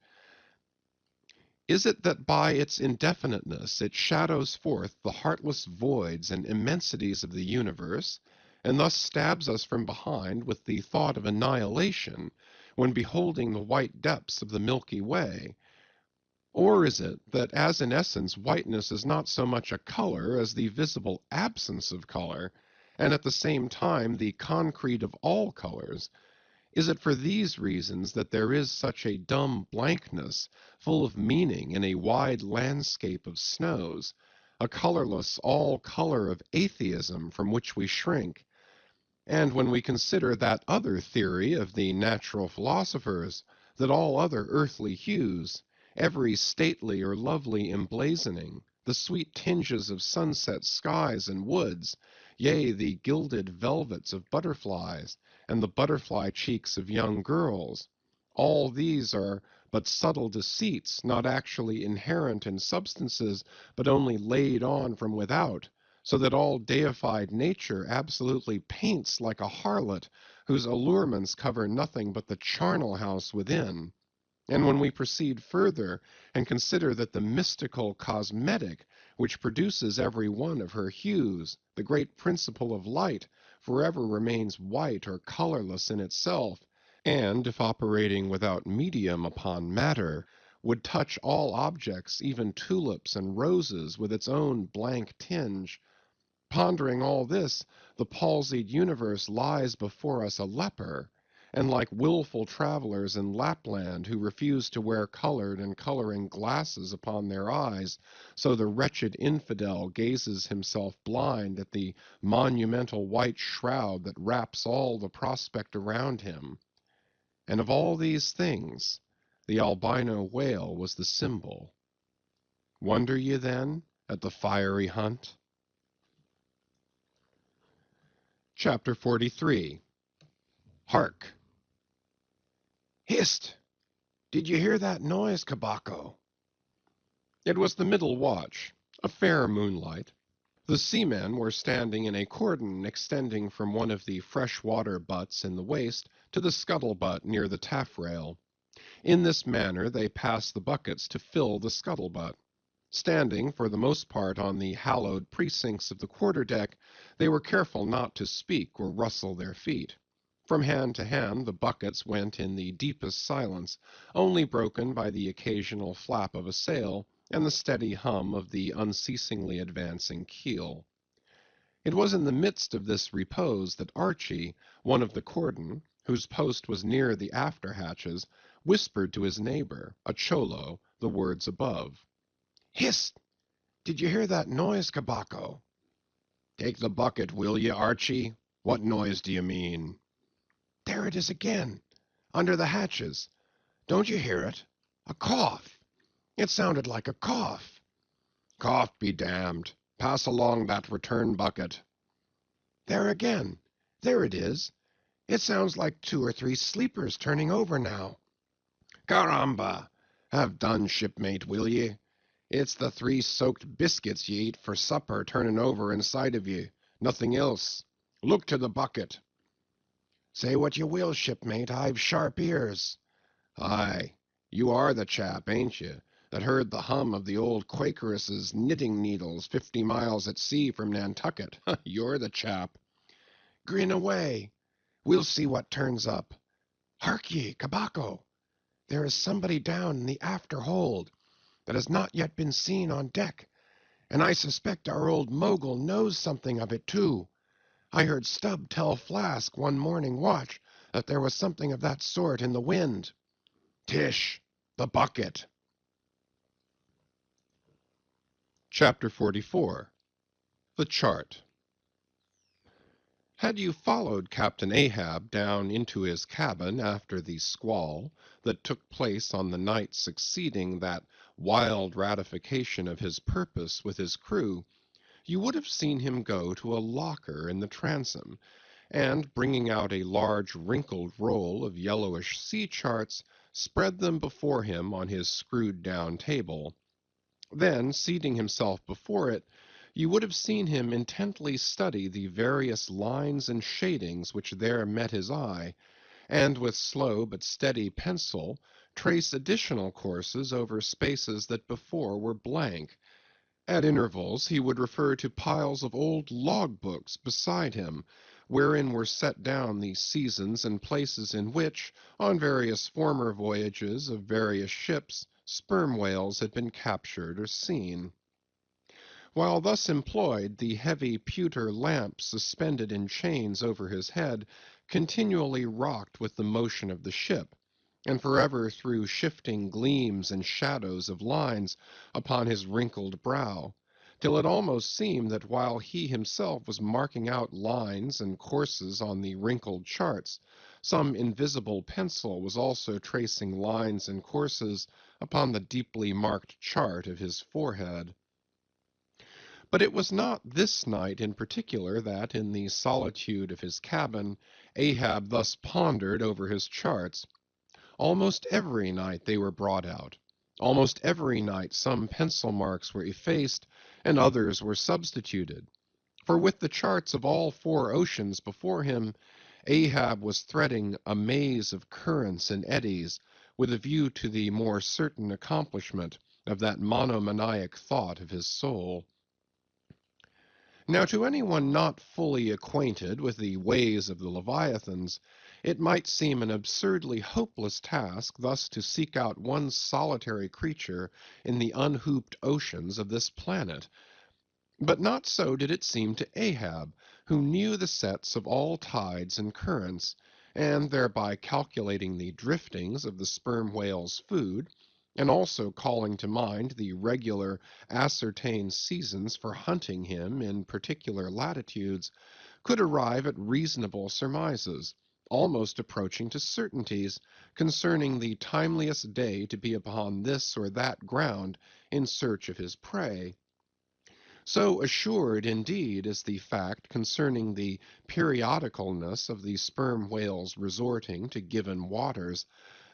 Is it that by its indefiniteness it shadows forth the heartless voids and immensities of the universe, and thus stabs us from behind with the thought of annihilation when beholding the white depths of the Milky Way? Or is it that as in essence whiteness is not so much a color as the visible absence of color, and at the same time the concrete of all colors? Is it for these reasons that there is such a dumb blankness, full of meaning in a wide landscape of snows, a colorless all color of atheism from which we shrink? And when we consider that other theory of the natural philosophers, that all other earthly hues, every stately or lovely emblazoning, the sweet tinges of sunset skies and woods, yea, the gilded velvets of butterflies, and the butterfly cheeks of young girls, all these are but subtle deceits, not actually inherent in substances, but only laid on from without, so that all deified nature absolutely paints like a harlot, whose allurements cover nothing but the charnel house within. And when we proceed further and consider that the mystical cosmetic, which produces every one of her hues, the great principle of light, forever remains white or colorless in itself, and, if operating without medium upon matter, would touch all objects, even tulips and roses, with its own blank tinge, pondering all this, the palsied universe lies before us a leper, and like willful travelers in Lapland who refuse to wear colored and coloring glasses upon their eyes, so the wretched infidel gazes himself blind at the monumental white shroud that wraps all the prospect around him. And of all these things, the albino whale was the symbol. Wonder ye then at the fiery hunt? Chapter 43. Hark! Hist! Did you hear that noise, Kabako? It was the middle watch, a fair moonlight. The seamen were standing in a cordon extending from one of the fresh-water butts in the waist to the scuttle-butt near the taffrail. In this manner they passed the buckets to fill the scuttle-butt. Standing for the most part on the hallowed precincts of the quarter-deck, they were careful not to speak or rustle their feet. From hand to hand the buckets went in the deepest silence, only broken by the occasional flap of a sail and the steady hum of the unceasingly advancing keel. It was in the midst of this repose that Archie, one of the cordon, whose post was near the after-hatches, whispered to his neighbor, a cholo, the words above. Hist! Did you hear that noise, Kabako? Take the bucket, will you, Archie? What noise do you mean? There it is again, under the hatches. Don't you hear it? A cough. It sounded like a cough. Cough be damned. Pass along that return bucket. There again. There it is. It sounds like 2 or 3 sleepers turning over now. Caramba! Have done, shipmate, will ye? It's the 3 soaked biscuits ye ate for supper turning over inside of ye. Nothing else. Look to the bucket. Say what you will, shipmate, I've sharp ears. Aye, you are the chap, ain't you, that heard the hum of the old Quakeress's knitting needles 50 miles at sea from Nantucket? You're the chap. Grin away. We'll see what turns up. Hark ye, Kabako. There is somebody down in the after hold that has not yet been seen on deck, and I suspect our old mogul knows something of it, too. I heard Stubb tell Flask one morning watch that there was something of that sort in the wind. Tish, the bucket. Chapter 44. The Chart. Had you followed Captain Ahab down into his cabin after the squall that took place on the night succeeding that wild ratification of his purpose with his crew, you would have seen him go to a locker in the transom, and bringing out a large wrinkled roll of yellowish sea charts, spread them before him on his screwed-down table. Then, seating himself before it, you would have seen him intently study the various lines and shadings which there met his eye, and with slow but steady pencil trace additional courses over spaces that before were blank. At intervals he would refer to piles of old log-books beside him, wherein were set down the seasons and places in which, on various former voyages of various ships, sperm whales had been captured or seen. While thus employed, the heavy pewter lamp suspended in chains over his head continually rocked with the motion of the ship, and forever threw shifting gleams and shadows of lines upon his wrinkled brow, till it almost seemed that while he himself was marking out lines and courses on the wrinkled charts, some invisible pencil was also tracing lines and courses upon the deeply marked chart of his forehead. But it was not this night in particular that, in the solitude of his cabin, Ahab thus pondered over his charts. Almost every night they were brought out. Almost every night some pencil marks were effaced and others were substituted. For with the charts of all four oceans before him, Ahab was threading a maze of currents and eddies with a view to the more certain accomplishment of that monomaniac thought of his soul. Now, to anyone not fully acquainted with the ways of the Leviathans, it might seem an absurdly hopeless task thus to seek out one solitary creature in the unhooped oceans of this planet. But not so did it seem to Ahab, who knew the sets of all tides and currents, and thereby calculating the driftings of the sperm whale's food, and also calling to mind the regular ascertained seasons for hunting him in particular latitudes, could arrive at reasonable surmises, almost approaching to certainties, concerning the timeliest day to be upon this or that ground in search of his prey. So assured, indeed, is the fact concerning the periodicalness of the sperm whale's resorting to given waters,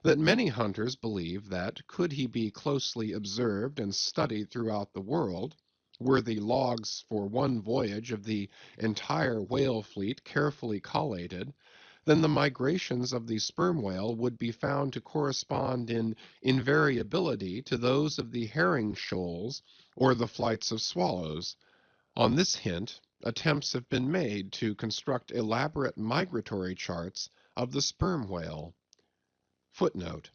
that many hunters believe that, could he be closely observed and studied throughout the world, were the logs for one voyage of the entire whale fleet carefully collated, then the migrations of the sperm whale would be found to correspond in invariability to those of the herring shoals or the flights of swallows. On this hint, attempts have been made to construct elaborate migratory charts of the sperm whale. Footnote: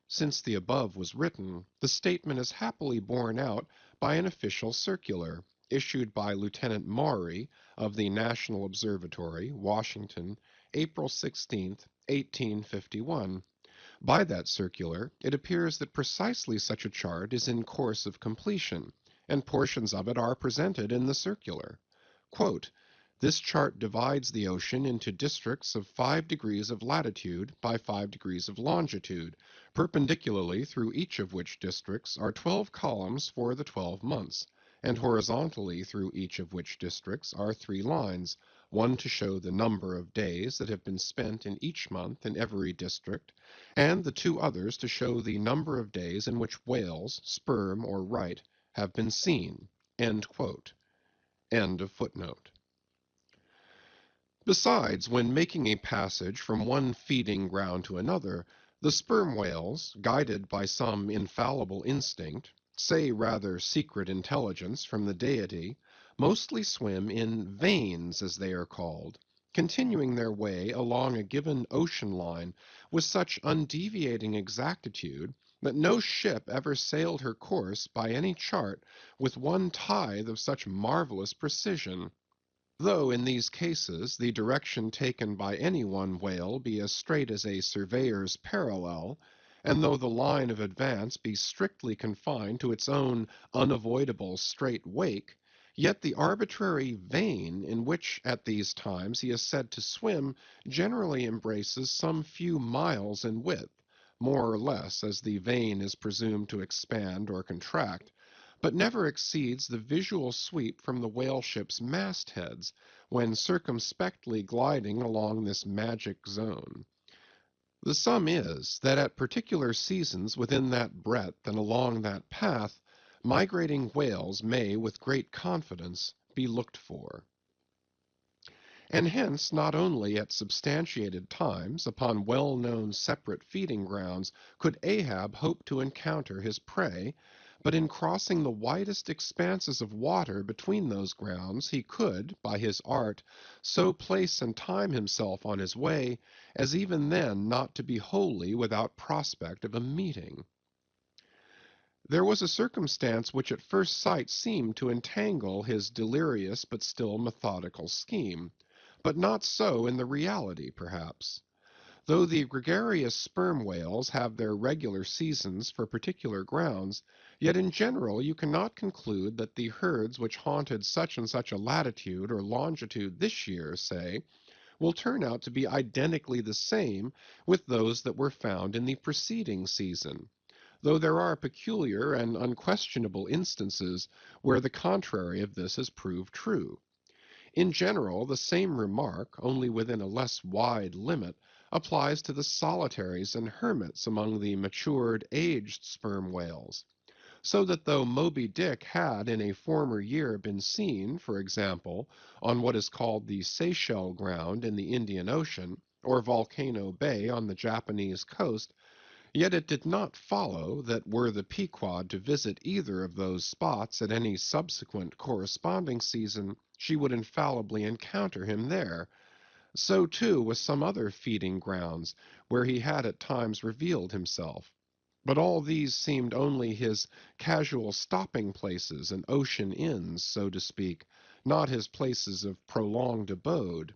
since the above was written, the statement is happily borne out by an official circular issued by Lieutenant Maury of the National Observatory, Washington, April 16, 1851. By that circular, it appears that precisely such a chart is in course of completion, and portions of it are presented in the circular. Quote, this chart divides the ocean into districts of 5 degrees of latitude by 5 degrees of longitude, perpendicularly through each of which districts are 12 columns for the 12 months, and horizontally through each of which districts are 3 lines, one to show the number of days that have been spent in each month in every district, and the 2 others to show the number of days in which whales, sperm or right, have been seen. End quote. End of footnote. Besides, when making a passage from one feeding ground to another, the sperm whales, guided by some infallible instinct, say rather secret intelligence from the deity, mostly swim in veins, as they are called, continuing their way along a given ocean line with such undeviating exactitude that no ship ever sailed her course by any chart with one tithe of such marvelous precision. Though in these cases the direction taken by any one whale be as straight as a surveyor's parallel, and though the line of advance be strictly confined to its own unavoidable straight wake, yet the arbitrary vein in which at these times he is said to swim generally embraces some few miles in width, more or less as the vein is presumed to expand or contract, but never exceeds the visual sweep from the whale ship's mastheads when circumspectly gliding along this magic zone. The sum is that at particular seasons within that breadth and along that path, migrating whales may with great confidence be looked for. And hence not only at substantiated times upon well-known separate feeding grounds could Ahab hope to encounter his prey, but in crossing the widest expanses of water between those grounds he could, by his art, so place and time himself on his way as even then not to be wholly without prospect of a meeting. There was a circumstance which at first sight seemed to entangle his delirious but still methodical scheme, but not so in the reality, perhaps. Though the gregarious sperm whales have their regular seasons for particular grounds, yet in general you cannot conclude that the herds which haunted such and such a latitude or longitude this year, say, will turn out to be identically the same with those that were found in the preceding season, though there are peculiar and unquestionable instances where the contrary of this has proved true. In general, the same remark, only within a less wide limit, applies to the solitaries and hermits among the matured, aged sperm whales. So that though Moby Dick had in a former year been seen, for example, on what is called the Seychelles ground in the Indian Ocean, or Volcano Bay on the Japanese coast, yet it did not follow that were the Pequod to visit either of those spots at any subsequent corresponding season, she would infallibly encounter him there. So too with some other feeding grounds where he had at times revealed himself. But all these seemed only his casual stopping places and ocean inns, so to speak, not his places of prolonged abode.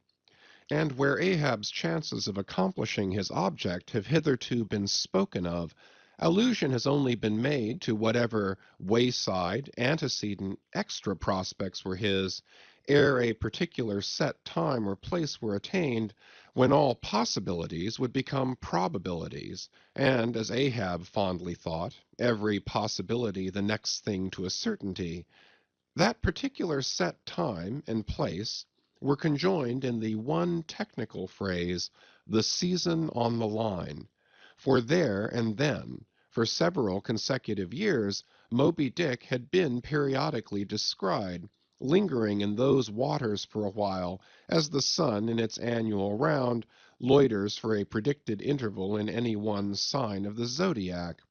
And where Ahab's chances of accomplishing his object have hitherto been spoken of, allusion has only been made to whatever wayside, antecedent, extra prospects were his, ere a particular set time or place were attained, when all possibilities would become probabilities, and, as Ahab fondly thought, every possibility the next thing to a certainty. That particular set time and place were conjoined in the one technical phrase, the season on the line, for there and then, for several consecutive years, Moby Dick had been periodically descried, lingering in those waters for a while, as the sun in its annual round loiters for a predicted interval in any one sign of the zodiac.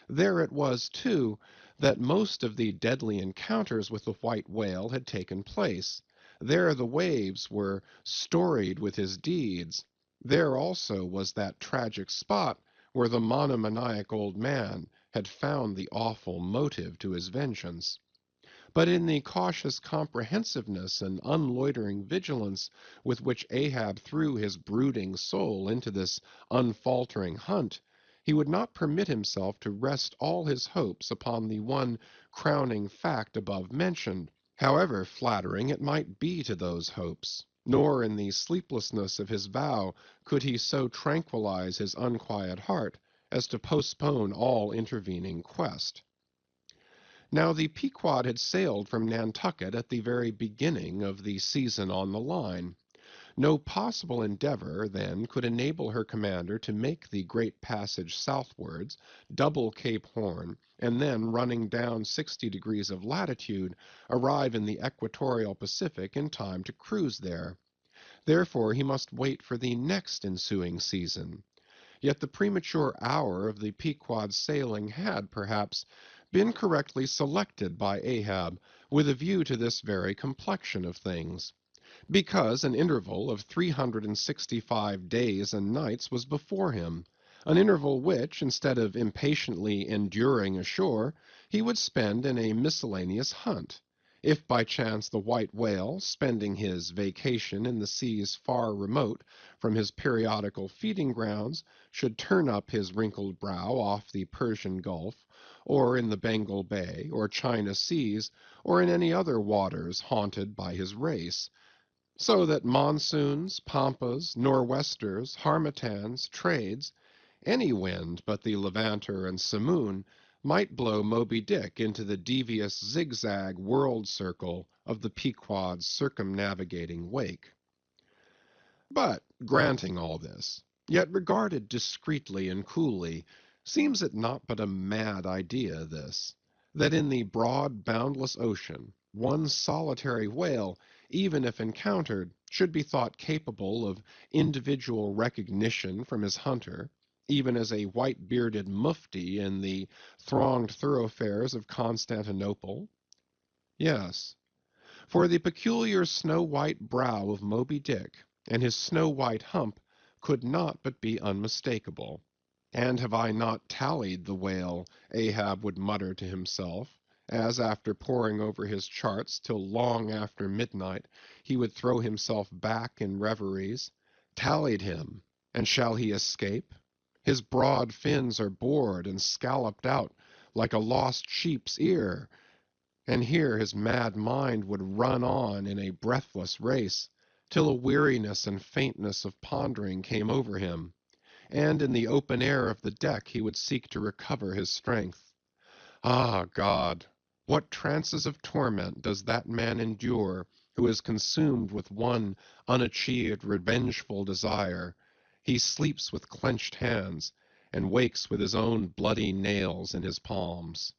There it was, too, that most of the deadly encounters with the white whale had taken place. There the waves were storied with his deeds. There also was that tragic spot where the monomaniac old man had found the awful motive to his vengeance. But in the cautious comprehensiveness and unloitering vigilance with which Ahab threw his brooding soul into this unfaltering hunt, he would not permit himself to rest all his hopes upon the one crowning fact above mentioned, however flattering it might be to those hopes. Nor in the sleeplessness of his vow could he so tranquilize his unquiet heart as to postpone all intervening quest. Now the Pequod had sailed from Nantucket at the very beginning of the season on the line. No possible endeavor, then, could enable her commander to make the great passage southwards, double Cape Horn, and then, running down 60 degrees of latitude, arrive in the equatorial Pacific in time to cruise there. Therefore he must wait for the next ensuing season. Yet the premature hour of the Pequod's sailing had, perhaps, been correctly selected by Ahab with a view to this very complexion of things, because an interval of 365 days and nights was before him, an interval which, instead of impatiently enduring ashore, he would spend in a miscellaneous hunt. If by chance the white whale, spending his vacation in the seas far remote from his periodical feeding grounds, should turn up his wrinkled brow off the Persian Gulf, or in the Bengal Bay, or China Seas, or in any other waters haunted by his race, so that monsoons, pampas, nor'westers, harmattans, trades, any wind but the levanter and simoon, might blow Moby Dick into the devious zigzag world circle of the Pequod's circumnavigating wake. But, granting all this, yet regarded discreetly and coolly, seems it not but a mad idea, this, that in the broad boundless ocean, one solitary whale, even if encountered, should be thought capable of individual recognition from his hunter, even as a white-bearded mufti in the thronged thoroughfares of Constantinople? Yes, for the peculiar snow-white brow of Moby Dick and his snow-white hump could not but be unmistakable. And have I not tallied the whale, Ahab would mutter to himself, as after poring over his charts till long after midnight he would throw himself back in reveries, tallied him, and shall he escape? His broad fins are bored and scalloped out like a lost sheep's ear, and here his mad mind would run on in a breathless race, till a weariness and faintness of pondering came over him, and in the open air of the deck he would seek to recover his strength. Ah, God! What trances of torment does that man endure who is consumed with one unachieved revengeful desire? He sleeps with clenched hands, and wakes with his own bloody nails in his palms.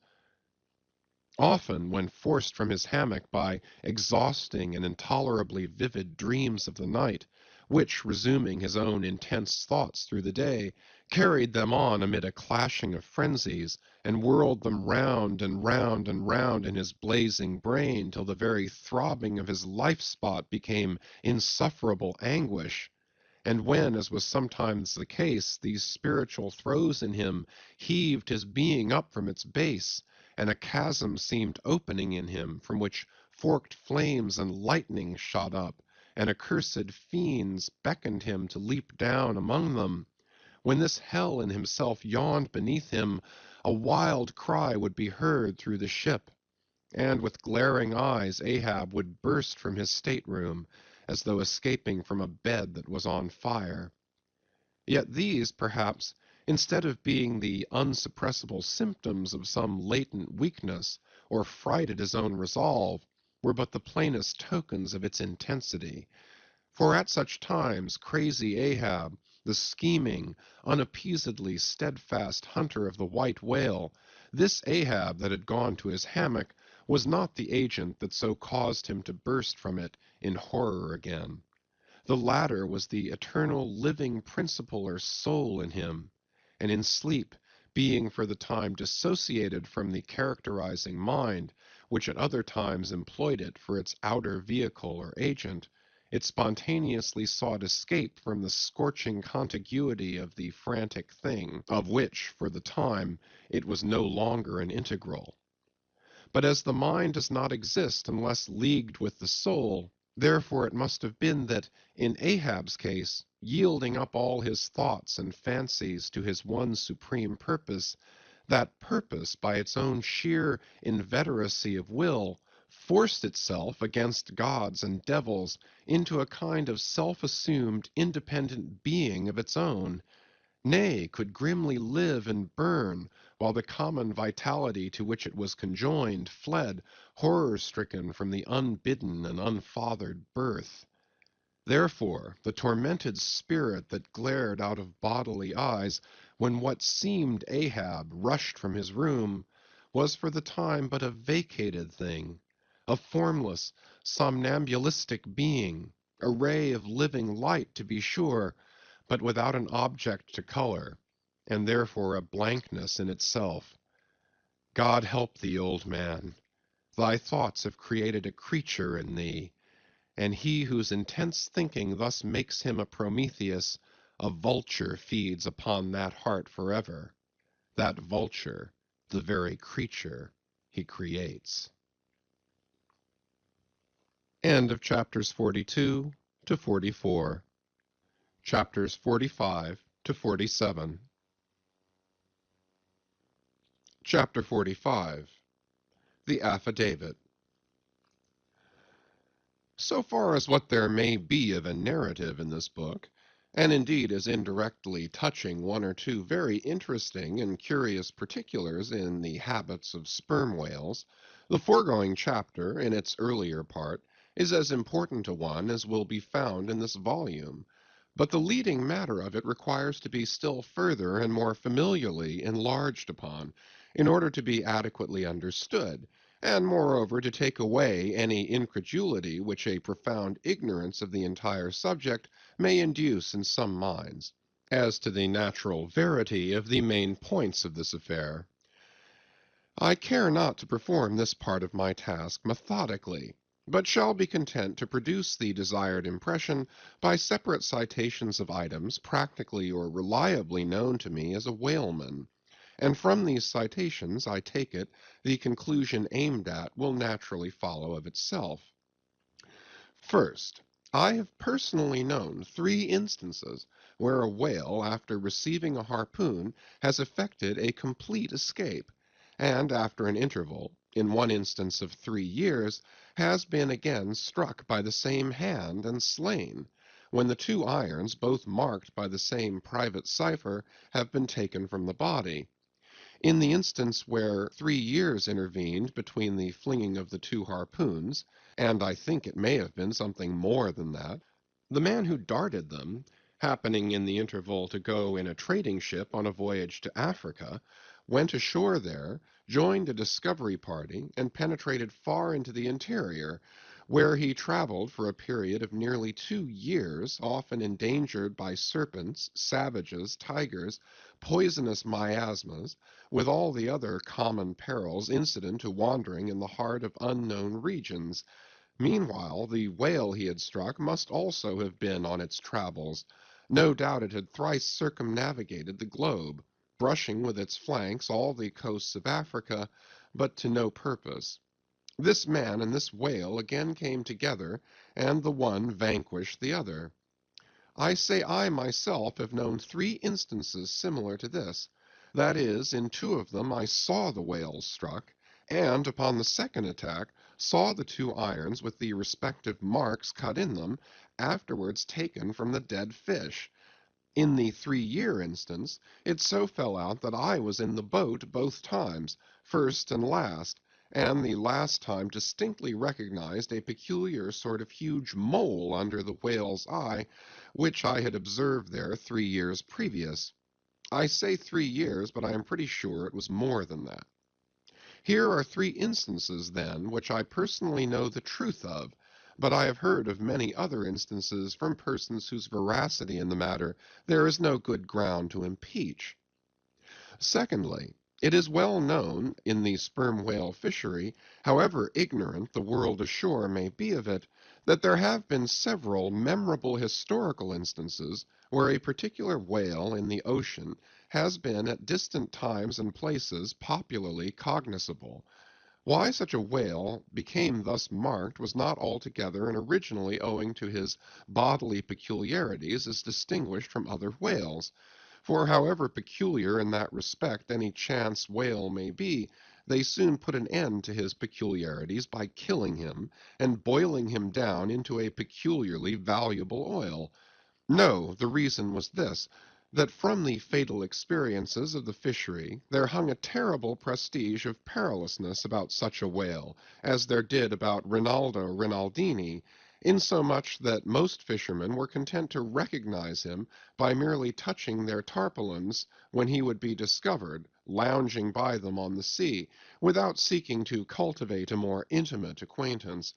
Often, when forced from his hammock by exhausting and intolerably vivid dreams of the night, which, resuming his own intense thoughts through the day, carried them on amid a clashing of frenzies, and whirled them round and round and round in his blazing brain till the very throbbing of his life-spot became insufferable anguish, and when, as was sometimes the case, these spiritual throes in him heaved his being up from its base, and a chasm seemed opening in him, from which forked flames and lightning shot up, and accursed fiends beckoned him to leap down among them, when this hell in himself yawned beneath him, a wild cry would be heard through the ship, and with glaring eyes Ahab would burst from his stateroom, as though escaping from a bed that was on fire. Yet these, perhaps, instead of being the unsuppressible symptoms of some latent weakness, or fright at his own resolve, were but the plainest tokens of its intensity. For at such times crazy Ahab, the scheming, unappeasedly steadfast hunter of the white whale, this Ahab that had gone to his hammock, was not the agent that so caused him to burst from it in horror again. The latter was the eternal living principle or soul in him, and in sleep, being for the time dissociated from the characterizing mind, which at other times employed it for its outer vehicle or agent, it spontaneously sought escape from the scorching contiguity of the frantic thing, of which, for the time, it was no longer an integral. But as the mind does not exist unless leagued with the soul, therefore it must have been that, in Ahab's case, yielding up all his thoughts and fancies to his one supreme purpose, that purpose, by its own sheer inveteracy of will, forced itself against gods and devils into a kind of self-assumed independent being of its own, nay, could grimly live and burn, while the common vitality to which it was conjoined fled, horror-stricken, from the unbidden and unfathered birth. Therefore, the tormented spirit that glared out of bodily eyes when what seemed Ahab rushed from his room was for the time but a vacated thing, a formless, somnambulistic being, a ray of living light, to be sure, but without an object to color, and therefore a blankness in itself. God help thee, old man! Thy thoughts have created a creature in thee, and he whose intense thinking thus makes him a Prometheus, a vulture feeds upon that heart forever, that vulture, the very creature he creates. End of chapters 42 to 44. Chapters 45 to 47. Chapter 45. The Affidavit. So far as what there may be of a narrative in this book, and indeed is indirectly touching one or two very interesting and curious particulars in the habits of sperm whales, the foregoing chapter, in its earlier part, is as important a one as will be found in this volume, but the leading matter of it requires to be still further and more familiarly enlarged upon, in order to be adequately understood, and moreover to take away any incredulity which a profound ignorance of the entire subject may induce in some minds, as to the natural verity of the main points of this affair. I care not to perform this part of my task methodically, but shall be content to produce the desired impression by separate citations of items practically or reliably known to me as a whaleman, and from these citations, I take it, the conclusion aimed at will naturally follow of itself. First, I have personally known 3 instances where a whale, after receiving a harpoon, has effected a complete escape, and after an interval, in one instance of 3 years, has been again struck by the same hand and slain, when the 2 irons, both marked by the same private cipher, have been taken from the body. In the instance where 3 years intervened between the flinging of the 2 harpoons, and I think it may have been something more than that, the man who darted them, happening in the interval to go in a trading ship on a voyage to Africa, went ashore there, joined a discovery party, and penetrated far into the interior, where he traveled for a period of nearly 2 years, often endangered by serpents, savages, tigers, poisonous miasmas, with all the other common perils incident to wandering in the heart of unknown regions. Meanwhile, the whale he had struck must also have been on its travels. No doubt it had thrice circumnavigated the globe, brushing with its flanks all the coasts of Africa, but to no purpose. This man and this whale again came together, and the one vanquished the other. I say I myself have known 3 instances similar to this. That is, in 2 of them I saw the whales struck, and upon the second attack saw the 2 irons with the respective marks cut in them, afterwards taken from the dead fish. In the 3 year instance, it so fell out that I was in the boat both times, first and last, and the last time distinctly recognized a peculiar sort of huge mole under the whale's eye, which I had observed there 3 years previous. I say 3 years, but I am pretty sure it was more than that. Here are 3 instances, then, which I personally know the truth of, but I have heard of many other instances from persons whose veracity in the matter there is no good ground to impeach. Secondly, it is well known in the sperm whale fishery, however ignorant the world ashore may be of it, that there have been several memorable historical instances where a particular whale in the ocean has been at distant times and places popularly cognizable. Why such a whale became thus marked was not altogether and originally owing to his bodily peculiarities as distinguished from other whales. For however peculiar in that respect any chance whale may be, they soon put an end to his peculiarities by killing him and boiling him down into a peculiarly valuable oil. No, the reason was this, that from the fatal experiences of the fishery there hung a terrible prestige of perilousness about such a whale, as there did about Rinaldo Rinaldini, insomuch that most fishermen were content to recognize him by merely touching their tarpaulins when he would be discovered, lounging by them on the sea, without seeking to cultivate a more intimate acquaintance.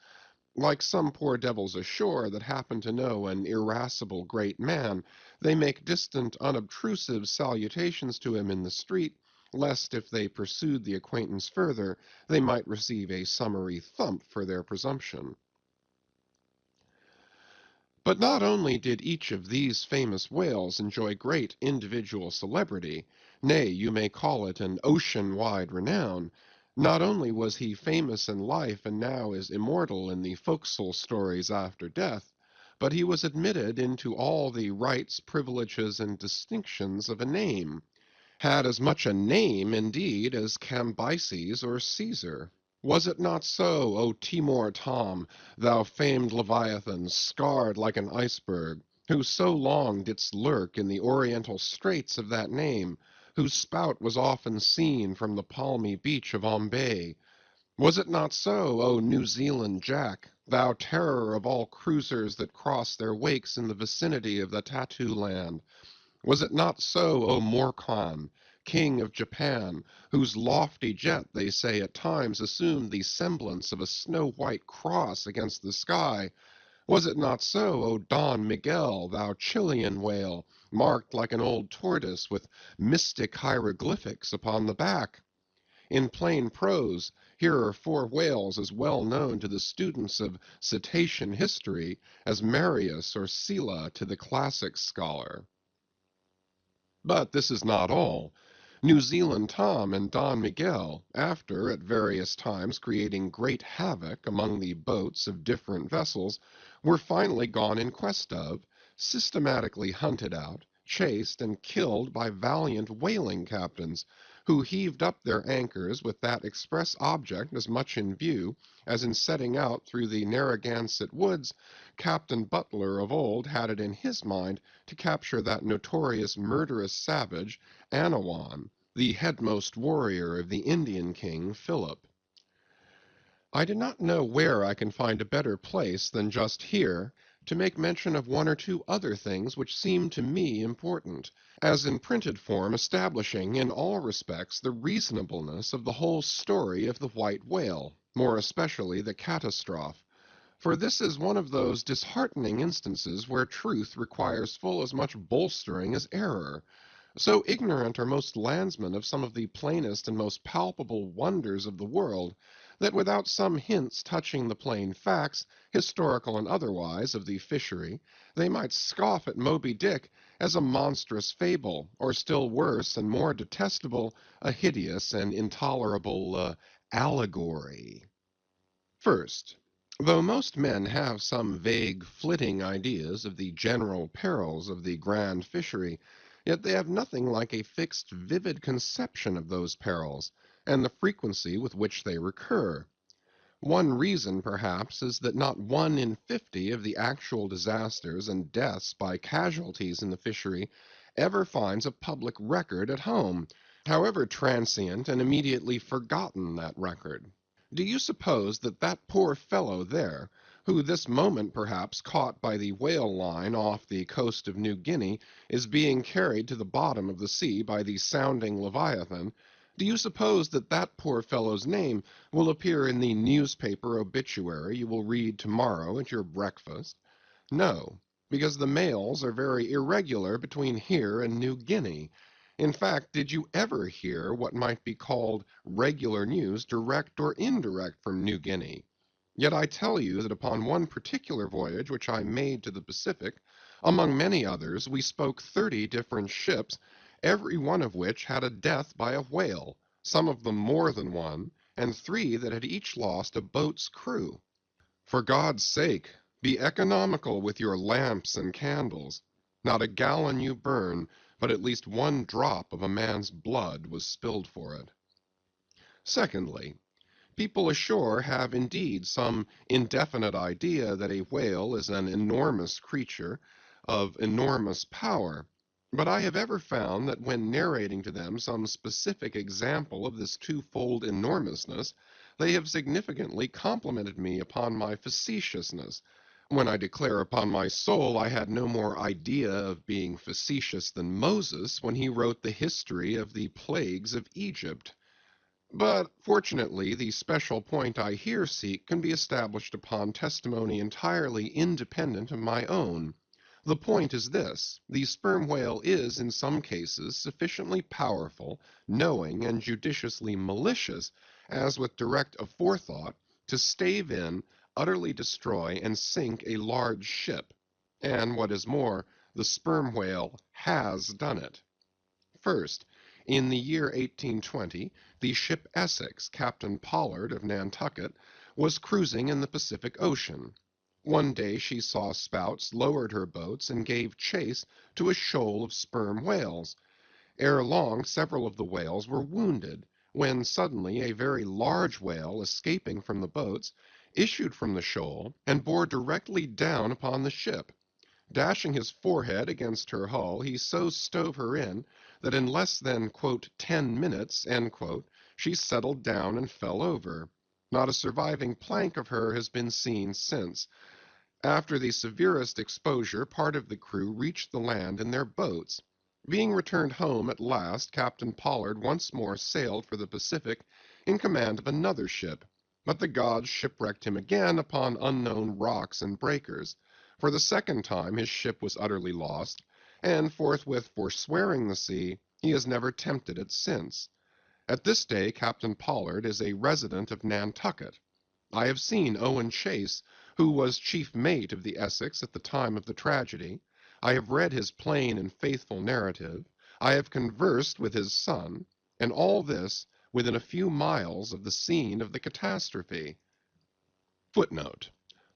Like some poor devils ashore that happen to know an irascible great man, they make distant, unobtrusive salutations to him in the street, lest if they pursued the acquaintance further, they might receive a summary thump for their presumption. But not only did each of these famous whales enjoy great individual celebrity, nay, you may call it an ocean-wide renown, not only was he famous in life and now is immortal in the forecastle stories after death, but he was admitted into all the rights, privileges, and distinctions of a name, had as much a name, indeed, as Cambyses or Caesar. Was it not so, O Timor Tom, thou famed Leviathan, scarred like an iceberg, who so long didst lurk in the oriental straits of that name, whose spout was often seen from the palmy beach of Ombay. Was it not so, O New Zealand Jack, thou terror of all cruisers that cross their wakes in the vicinity of the Tattoo Land? Was it not so, O Morcon, king of Japan, whose lofty jet, they say, at times assumed the semblance of a snow-white cross against the sky? Was it not so, O Don Miguel, thou Chilean whale, marked like an old tortoise with mystic hieroglyphics upon the back? In plain prose, here are 4 whales as well known to the students of cetacean history as Marius or Scylla to the classic scholar. But this is not all. New Zealand Tom and Don Miguel, after at various times creating great havoc among the boats of different vessels, were finally gone in quest of, systematically hunted out, chased, and killed by valiant whaling captains, who heaved up their anchors with that express object as much in view as in setting out through the Narragansett woods, Captain Butler of old had it in his mind to capture that notorious murderous savage, Anawan, the headmost warrior of the Indian king Philip. I do not know where I can find a better place than just here to make mention of 1 or 2 other things which seem to me important, as in printed form establishing in all respects the reasonableness of the whole story of the white whale, more especially the catastrophe. For this is one of those disheartening instances where truth requires full as much bolstering as error. So ignorant are most landsmen of some of the plainest and most palpable wonders of the world, that without some hints touching the plain facts, historical and otherwise, of the fishery, they might scoff at Moby Dick as a monstrous fable, or still worse and more detestable, a hideous and intolerable allegory. First, though most men have some vague, flitting ideas of the general perils of the grand fishery, yet they have nothing like a fixed, vivid conception of those perils, and the frequency with which they recur. One reason, perhaps, is that not 1 in 50 of the actual disasters and deaths by casualties in the fishery ever finds a public record at home, however transient and immediately forgotten that record. Do you suppose that that poor fellow there, who this moment perhaps caught by the whale line off the coast of New Guinea, is being carried to the bottom of the sea by the sounding Leviathan, do you suppose that that poor fellow's name will appear in the newspaper obituary you will read tomorrow at your breakfast? No, because the mails are very irregular between here and New Guinea. In fact, did you ever hear what might be called regular news, direct or indirect, from New Guinea? Yet I tell you that upon one particular voyage which I made to the Pacific, among many others, we spoke 30 different ships, every one of which had a death by a whale, some of them more than one, and 3 that had each lost a boat's crew. For God's sake, be economical with your lamps and candles. Not a gallon you burn, but at least 1 drop of a man's blood was spilled for it. Secondly, people ashore have indeed some indefinite idea that a whale is an enormous creature of enormous power, but I have ever found that when narrating to them some specific example of this twofold enormousness, they have significantly complimented me upon my facetiousness, when I declare upon my soul I had no more idea of being facetious than Moses when he wrote the history of the plagues of Egypt. But fortunately, the special point I here seek can be established upon testimony entirely independent of my own. The point is this: the sperm whale is, in some cases, sufficiently powerful, knowing, and judiciously malicious, as with direct aforethought, to stave in, utterly destroy, and sink a large ship. And what is more, the sperm whale has done it. First, in the year 1820, the ship Essex, Captain Pollard of Nantucket, was cruising in the Pacific Ocean. One day she saw spouts, lowered her boats, and gave chase to a shoal of sperm whales. Ere long several of the whales were wounded, when suddenly a very large whale, escaping from the boats, issued from the shoal and bore directly down upon the ship. Dashing his forehead against her hull, he so stove her in that in less than, quote, 10 minutes, end quote, she settled down and fell over. Not a surviving plank of her has been seen since. After the severest exposure, part of the crew reached the land in their boats. Being returned home at last, Captain Pollard once more sailed for the Pacific in command of another ship, but the gods shipwrecked him again upon unknown rocks and breakers. For the second time his ship was utterly lost, and forthwith forswearing the sea, he has never tempted it since. At this day Captain Pollard is a resident of Nantucket. I have seen Owen Chase, who was chief mate of the Essex at the time of the tragedy. I have read his plain and faithful narrative. I have conversed with his son, and all this within a few miles of the scene of the catastrophe. Footnote.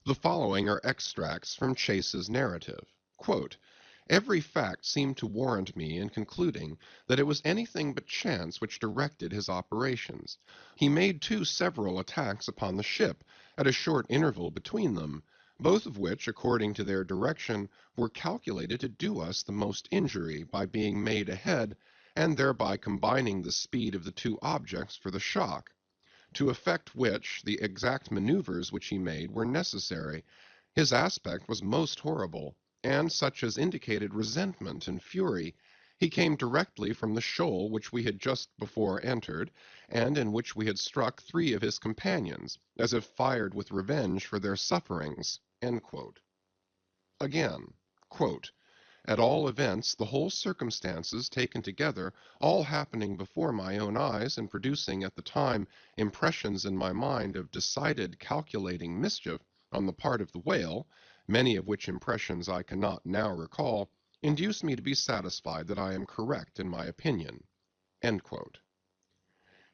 The following are extracts from Chase's narrative. Quote, "Every fact seemed to warrant me in concluding that it was anything but chance which directed his operations. He made too several attacks upon the ship, at a short interval between them, both of which, according to their direction, were calculated to do us the most injury by being made ahead, and thereby combining the speed of the two objects for the shock, to effect which the exact maneuvers which he made were necessary. His aspect was most horrible, and such as indicated resentment and fury. He came directly from the shoal which we had just before entered, and in which we had struck 3 of his companions, as if fired with revenge for their sufferings." End quote. Again, quote, "At all events, the whole circumstances taken together, all happening before my own eyes and producing at the time impressions in my mind of decided calculating mischief on the part of the whale, many of which impressions I cannot now recall, induce me to be satisfied that I am correct in my opinion." End quote.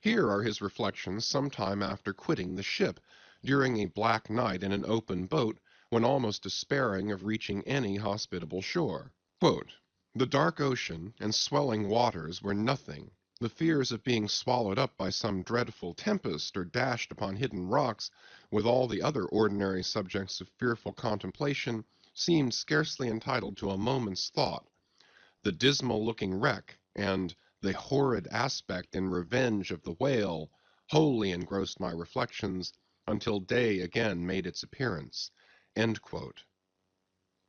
Here are his reflections some time after quitting the ship, during a black night in an open boat, when almost despairing of reaching any hospitable shore. Quote, "The dark ocean and swelling waters were nothing. The fears of being swallowed up by some dreadful tempest or dashed upon hidden rocks, with all the other ordinary subjects of fearful contemplation, seemed scarcely entitled to a moment's thought. The dismal-looking wreck, and the horrid aspect and revenge of the whale, wholly engrossed my reflections, until day again made its appearance." End quote.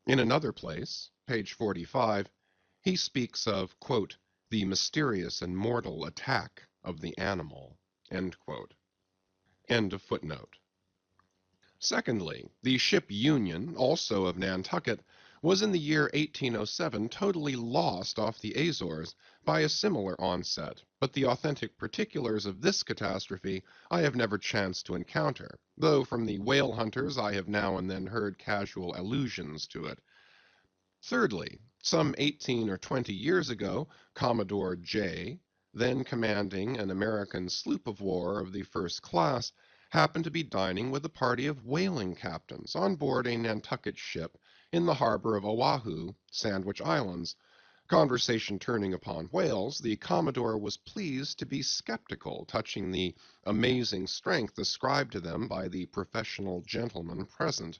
In another place, page 45, he speaks of, quote, "the mysterious and mortal attack of the animal." End quote. End of footnote. Secondly, the ship Union, also of Nantucket, was in the year 1807 totally lost off the Azores by a similar onset, but the authentic particulars of this catastrophe I have never chanced to encounter, though from the whale hunters I have now and then heard casual allusions to it. Thirdly, some 18 or 20 years ago, Commodore J, then commanding an American sloop of war of the first class, happened to be dining with a party of whaling captains on board a Nantucket ship in the harbor of Oahu, Sandwich Islands. Conversation turning upon whales, the Commodore was pleased to be skeptical touching the amazing strength ascribed to them by the professional gentlemen present.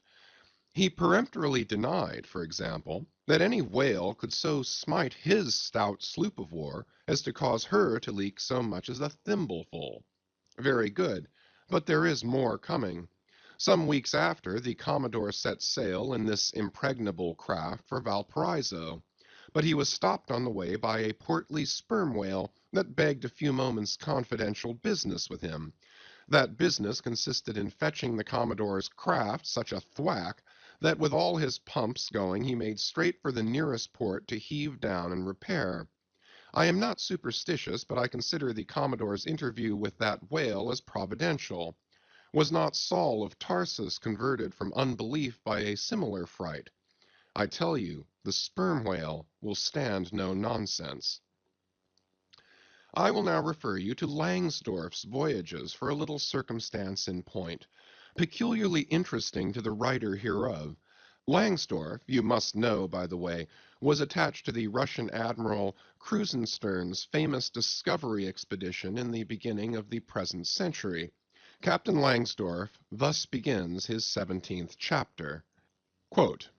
He peremptorily denied, for example, that any whale could so smite his stout sloop of war as to cause her to leak so much as a thimbleful. Very good, but there is more coming. Some weeks after, the Commodore set sail in this impregnable craft for Valparaiso, but he was stopped on the way by a portly sperm whale that begged a few moments' confidential business with him. That business consisted in fetching the Commodore's craft such a thwack that with all his pumps going he made straight for the nearest port to heave down and repair. I am not superstitious, but I consider the Commodore's interview with that whale as providential. Was not Saul of Tarsus converted from unbelief by a similar fright? I tell you, the sperm whale will stand no nonsense. I will now refer you to Langsdorff's voyages for a little circumstance in point, peculiarly interesting to the writer hereof. Langsdorff, you must know, by the way, was attached to the Russian Admiral Krusenstern's famous discovery expedition in the beginning of the present century. Captain Langsdorff thus begins his 17th chapter. Quote,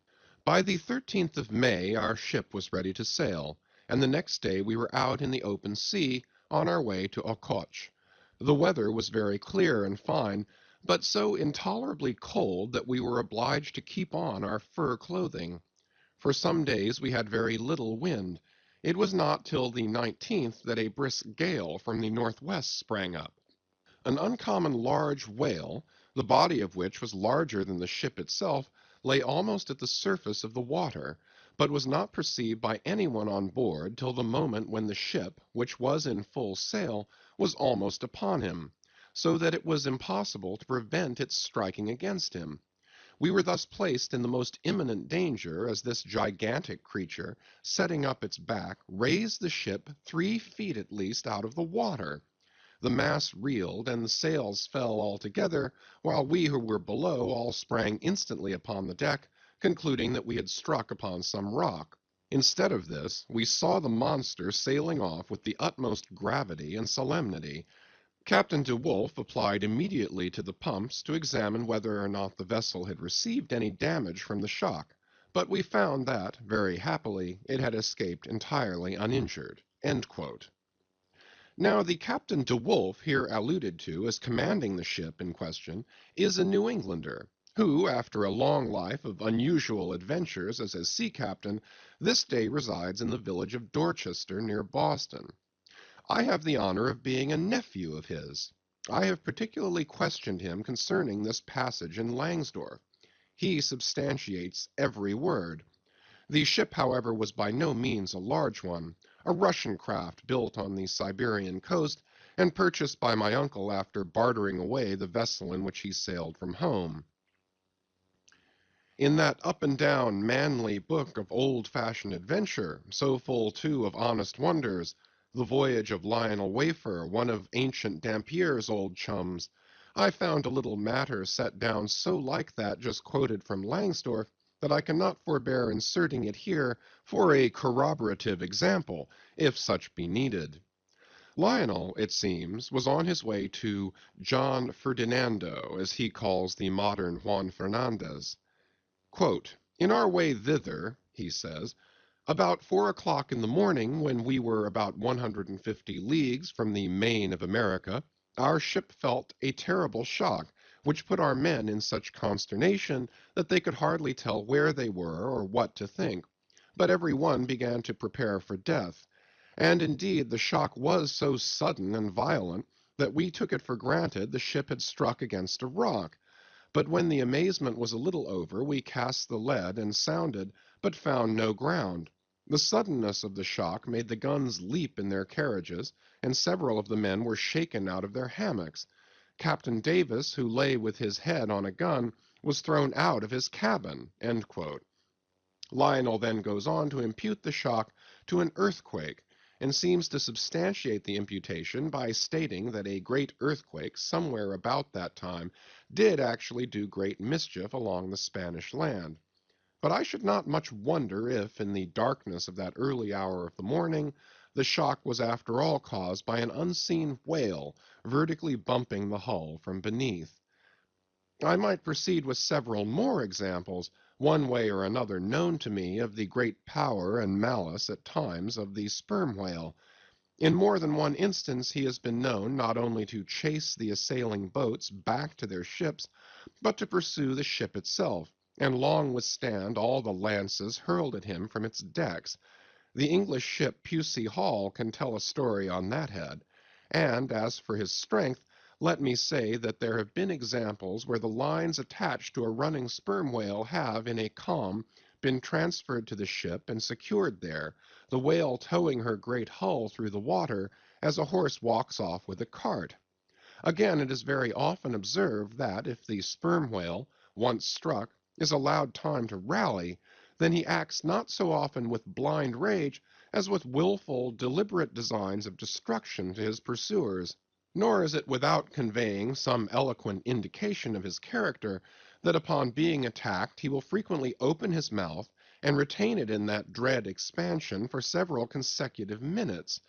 By the 13th of May our ship was ready to sail, and the next day we were out in the open sea on our way to Okoch. The weather was very clear and fine, but so intolerably cold that we were obliged to keep on our fur clothing. For some days we had very little wind. It was not till the 19th that a brisk gale from the northwest sprang up. An uncommon large whale, the body of which was larger than the ship itself, lay almost at the surface of the water, but was not perceived by anyone on board till the moment when the ship, which was in full sail, was almost upon him, so that it was impossible to prevent its striking against him. We were thus placed in the most imminent danger, as this gigantic creature, setting up its back, raised the ship 3 feet at least out of the water. The mast reeled, and the sails fell altogether, while we who were below all sprang instantly upon the deck, concluding that we had struck upon some rock. Instead of this, we saw the monster sailing off with the utmost gravity and solemnity. Captain de Wolfe applied immediately to the pumps to examine whether or not the vessel had received any damage from the shock, but we found that, very happily, it had escaped entirely uninjured." Now the Captain de Wolfe here alluded to as commanding the ship in question is a New Englander, who, after a long life of unusual adventures as a sea captain, this day resides in the village of Dorchester near Boston. I have the honor of being a nephew of his. I have particularly questioned him concerning this passage in Langsdorff. He substantiates every word. The ship, however, was by no means a large one, a Russian craft built on the Siberian coast and purchased by my uncle after bartering away the vessel in which he sailed from home. In that up-and-down, manly book of old-fashioned adventure, so full, too, of honest wonders, The Voyage of Lionel Wafer, one of Ancient Dampier's old chums, I found a little matter set down so like that just quoted from Langsdorff that I cannot forbear inserting it here for a corroborative example, if such be needed. Lionel, it seems, was on his way to John Ferdinando, as he calls the modern Juan Fernandez. "In our way thither," he says, "about 4 o'clock in the morning, when we were about 150 leagues from the main of America, our ship felt a terrible shock, which put our men in such consternation that they could hardly tell where they were or what to think, but every one began to prepare for death. And indeed the shock was so sudden and violent that we took it for granted the ship had struck against a rock. But when the amazement was a little over, we cast the lead and sounded, but found no ground. The suddenness of the shock made the guns leap in their carriages, and several of the men were shaken out of their hammocks. Captain Davis, who lay with his head on a gun, was thrown out of his cabin." Lionel then goes on to impute the shock to an earthquake, and seems to substantiate the imputation by stating that a great earthquake somewhere about that time did actually do great mischief along the Spanish land. But I should not much wonder if, in the darkness of that early hour of the morning, the shock was after all caused by an unseen whale vertically bumping the hull from beneath. I might proceed with several more examples, one way or another known to me, of the great power and malice at times of the sperm whale. In more than one instance he has been known not only to chase the assailing boats back to their ships, but to pursue the ship itself, and long withstand all the lances hurled at him from its decks. The English ship Pusey Hall can tell a story on that head. And as for his strength, let me say that there have been examples where the lines attached to a running sperm whale have, in a calm, been transferred to the ship and secured there, the whale towing her great hull through the water as a horse walks off with a cart. Again, it is very often observed that if the sperm whale, once struck, is allowed time to rally, then he acts not so often with blind rage as with willful, deliberate designs of destruction to his pursuers. Nor is it without conveying some eloquent indication of his character that upon being attacked he will frequently open his mouth and retain it in that dread expansion for several consecutive minutes.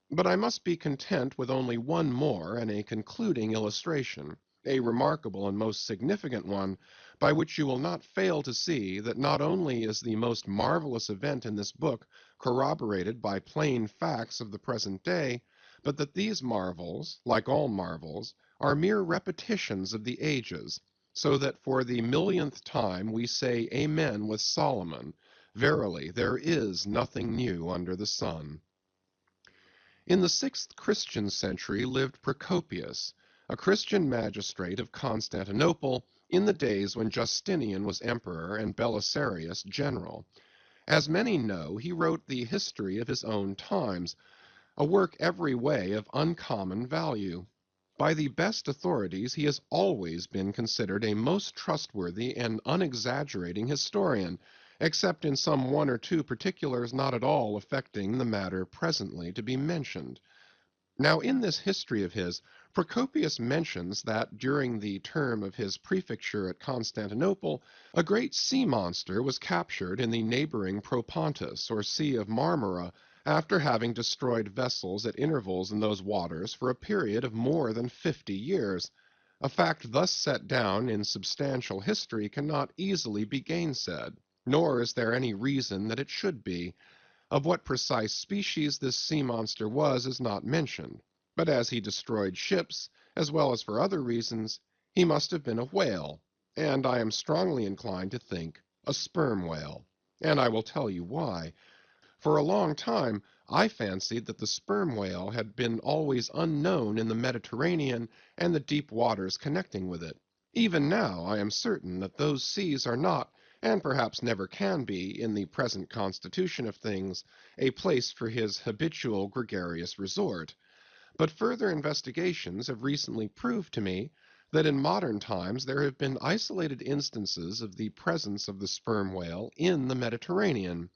But I must be content with only one more and a concluding illustration, a remarkable and most significant one, by which you will not fail to see that not only is the most marvelous event in this book corroborated by plain facts of the present day, but that these marvels, like all marvels, are mere repetitions of the ages, so that for the millionth time we say Amen with Solomon, verily there is nothing new under the sun. In the 6th Christian century lived Procopius, a Christian magistrate of Constantinople in the days when Justinian was emperor and Belisarius general. As many know, he wrote the history of his own times, a work every way of uncommon value. By the best authorities, he has always been considered a most trustworthy and unexaggerating historian, except in some one or two particulars not at all affecting the matter presently to be mentioned. Now, in this history of his, Procopius mentions that during the term of his prefecture at Constantinople, a great sea monster was captured in the neighboring Propontis, or Sea of Marmora, after having destroyed vessels at intervals in those waters for a period of more than 50 years. A fact thus set down in substantial history cannot easily be gainsaid, nor is there any reason that it should be. Of what precise species this sea monster was is not mentioned, but as he destroyed ships, as well as for other reasons, he must have been a whale, and I am strongly inclined to think a sperm whale. And I will tell you why. For a long time, I fancied that the sperm whale had been always unknown in the Mediterranean and the deep waters connecting with it. Even now, I am certain that those seas are not, and perhaps never can be, in the present constitution of things, a place for his habitual gregarious resort. But further investigations have recently proved to me that in modern times there have been isolated instances of the presence of the sperm whale in the Mediterranean.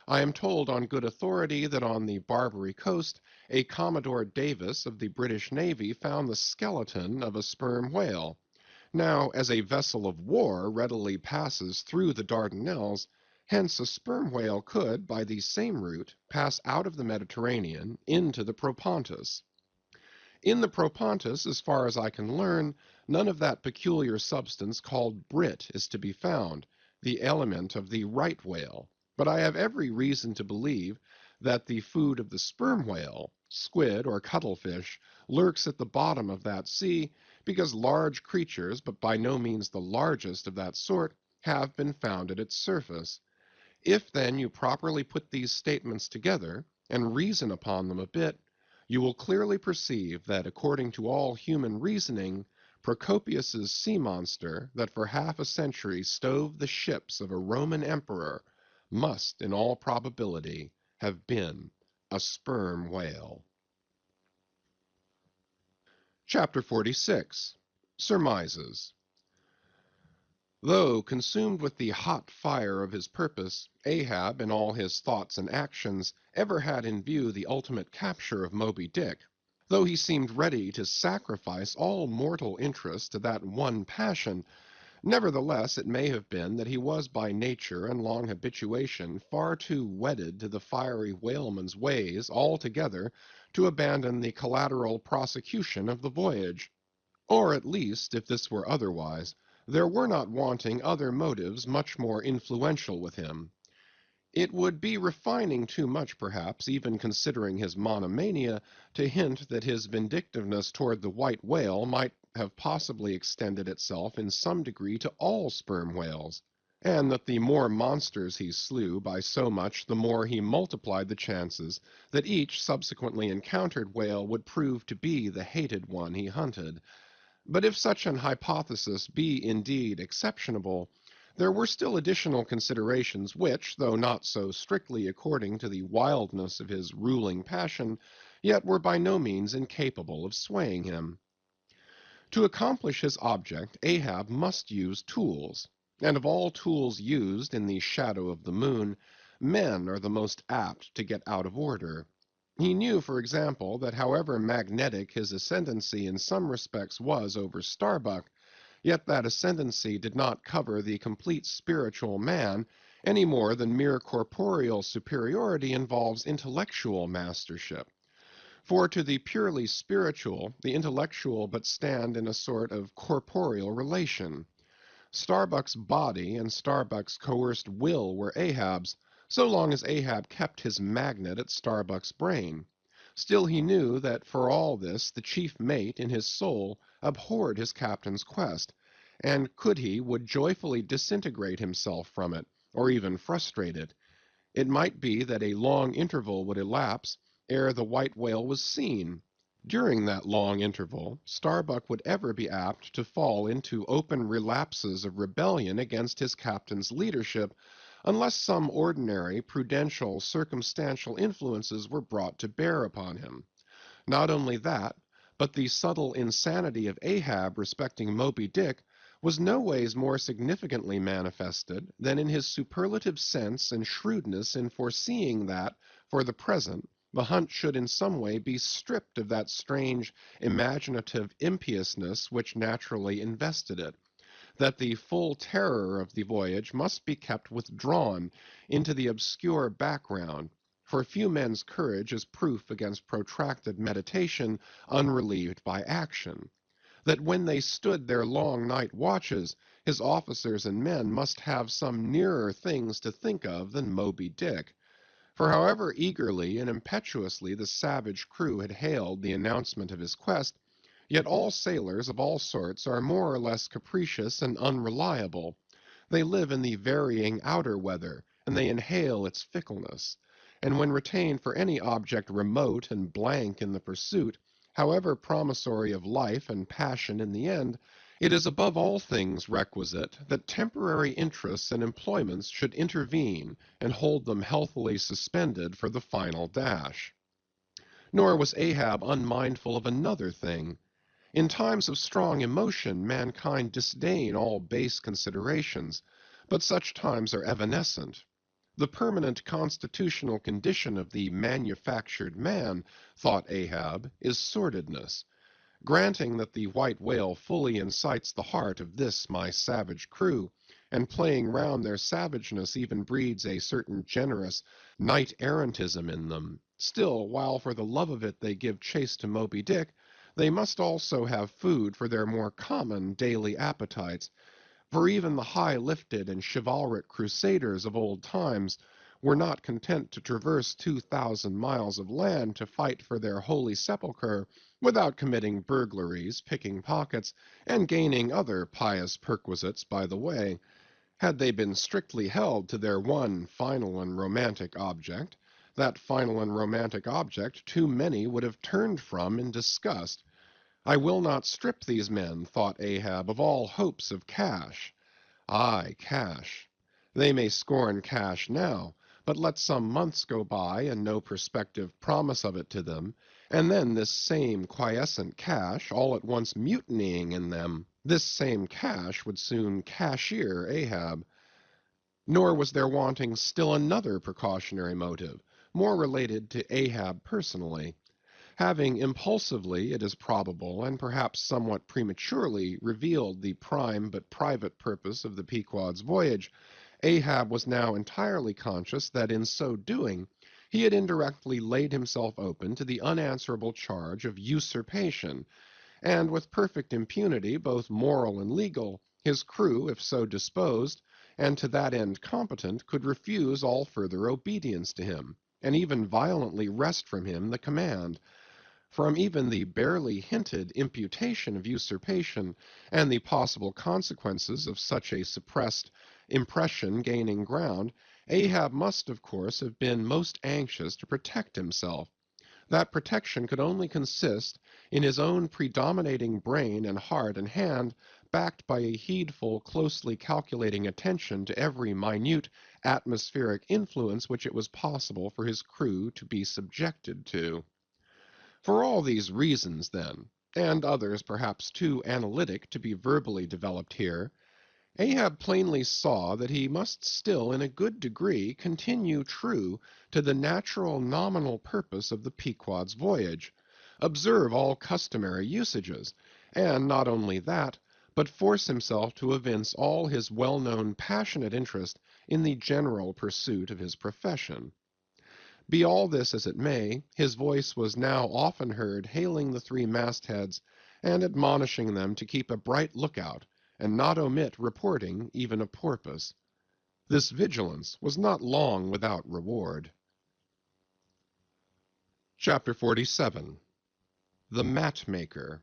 I am told on good authority that on the Barbary coast, a Commodore Davis of the British Navy found the skeleton of a sperm whale. Now, as a vessel of war readily passes through the Dardanelles, hence a sperm whale could, by the same route, pass out of the Mediterranean into the Propontis. In the Propontis, as far as I can learn, none of that peculiar substance called brit is to be found, the element of the right whale. But I have every reason to believe that the food of the sperm whale, squid or cuttlefish, lurks at the bottom of that sea, because large creatures, but by no means the largest of that sort, have been found at its surface. If then you properly put these statements together, and reason upon them a bit, you will clearly perceive that according to all human reasoning, Procopius's sea monster that for half a century stove the ships of a Roman emperor must, in all probability, have been a sperm whale. Chapter 46. Surmises. Though consumed with the hot fire of his purpose, Ahab, in all his thoughts and actions, ever had in view the ultimate capture of Moby Dick. Though he seemed ready to sacrifice all mortal interest to that one passion, nevertheless, it may have been that he was by nature and long habituation far too wedded to the fiery whaleman's ways altogether to abandon the collateral prosecution of the voyage. Or at least, if this were otherwise, there were not wanting other motives much more influential with him. It would be refining too much, perhaps, even considering his monomania, to hint that his vindictiveness toward the white whale might have possibly extended itself in some degree to all sperm whales, and that the more monsters he slew by so much the more he multiplied the chances that each subsequently encountered whale would prove to be the hated one he hunted. But if such an hypothesis be indeed exceptionable, there were still additional considerations which, though not so strictly according to the wildness of his ruling passion, yet were by no means incapable of swaying him. To accomplish his object, Ahab must use tools, and of all tools used in the shadow of the moon, men are the most apt to get out of order. He knew, for example, that however magnetic his ascendancy in some respects was over Starbuck, yet that ascendancy did not cover the complete spiritual man any more than mere corporeal superiority involves intellectual mastership. For to the purely spiritual, the intellectual but stand in a sort of corporeal relation. Starbuck's body and Starbuck's coerced will were Ahab's, so long as Ahab kept his magnet at Starbuck's brain. Still he knew that for all this the chief mate in his soul abhorred his captain's quest, and could he, would joyfully disintegrate himself from it, or even frustrate it. It might be that a long interval would elapse ere the white whale was seen. During that long interval, Starbuck would ever be apt to fall into open relapses of rebellion against his captain's leadership, unless some ordinary, prudential, circumstantial influences were brought to bear upon him. Not only that, but the subtle insanity of Ahab respecting Moby Dick was no ways more significantly manifested than in his superlative sense and shrewdness in foreseeing that, for the present, the hunt should in some way be stripped of that strange, imaginative impiousness which naturally invested it, that the full terror of the voyage must be kept withdrawn into the obscure background, for few men's courage is proof against protracted meditation unrelieved by action, that when they stood their long night watches, his officers and men must have some nearer things to think of than Moby Dick. For however eagerly and impetuously the savage crew had hailed the announcement of his quest, yet all sailors of all sorts are more or less capricious and unreliable. They live in the varying outer weather, and they inhale its fickleness. And when retained for any object remote and blank in the pursuit, however promissory of life and passion in the end, it is above all things requisite that temporary interests and employments should intervene and hold them healthily suspended for the final dash. Nor was Ahab unmindful of another thing. In times of strong emotion, mankind disdain all base considerations, but such times are evanescent. The permanent constitutional condition of the manufactured man, thought Ahab, is sordidness. Granting that the white whale fully incites the heart of this my savage crew, and playing round their savageness even breeds a certain generous knight-errantism in them, still, while for the love of it they give chase to Moby Dick, they must also have food for their more common daily appetites, for even the high-lifted and chivalric crusaders of old times were not content to traverse 2,000 miles of land to fight for their holy sepulchre without committing burglaries, picking pockets, and gaining other pious perquisites by the way. Had they been strictly held to their one final and romantic object, that final and romantic object too many would have turned from in disgust. I will not strip these men, thought Ahab, of all hopes of cash. Aye, cash. They may scorn cash now, but let some months go by and no prospective promise of it to them, and then this same quiescent cash all at once mutinying in them, this same cash would soon cashier Ahab. Nor was there wanting still another precautionary motive, more related to Ahab personally. Having impulsively, it is probable, and perhaps somewhat prematurely, revealed the prime but private purpose of the Pequod's voyage, Ahab was now entirely conscious that in so doing he had indirectly laid himself open to the unanswerable charge of usurpation, and with perfect impunity, both moral and legal, his crew, if so disposed, and to that end competent, could refuse all further obedience to him, and even violently wrest from him the command. From even the barely hinted imputation of usurpation and the possible consequences of such a suppressed impression gaining ground, Ahab must, of course, have been most anxious to protect himself. That protection could only consist in his own predominating brain and heart and hand, backed by a heedful, closely calculating attention to every minute atmospheric influence which it was possible for his crew to be subjected to. For all these reasons, then, and others perhaps too analytic to be verbally developed here, Ahab plainly saw that he must still in a good degree continue true to the natural nominal purpose of the Pequod's voyage, observe all customary usages, and not only that, but force himself to evince all his well-known passionate interest in the general pursuit of his profession. Be all this as it may, his voice was now often heard hailing the three mastheads and admonishing them to keep a bright lookout, and not omit reporting even a porpoise. This vigilance was not long without reward. Chapter 47. The Mat-Maker.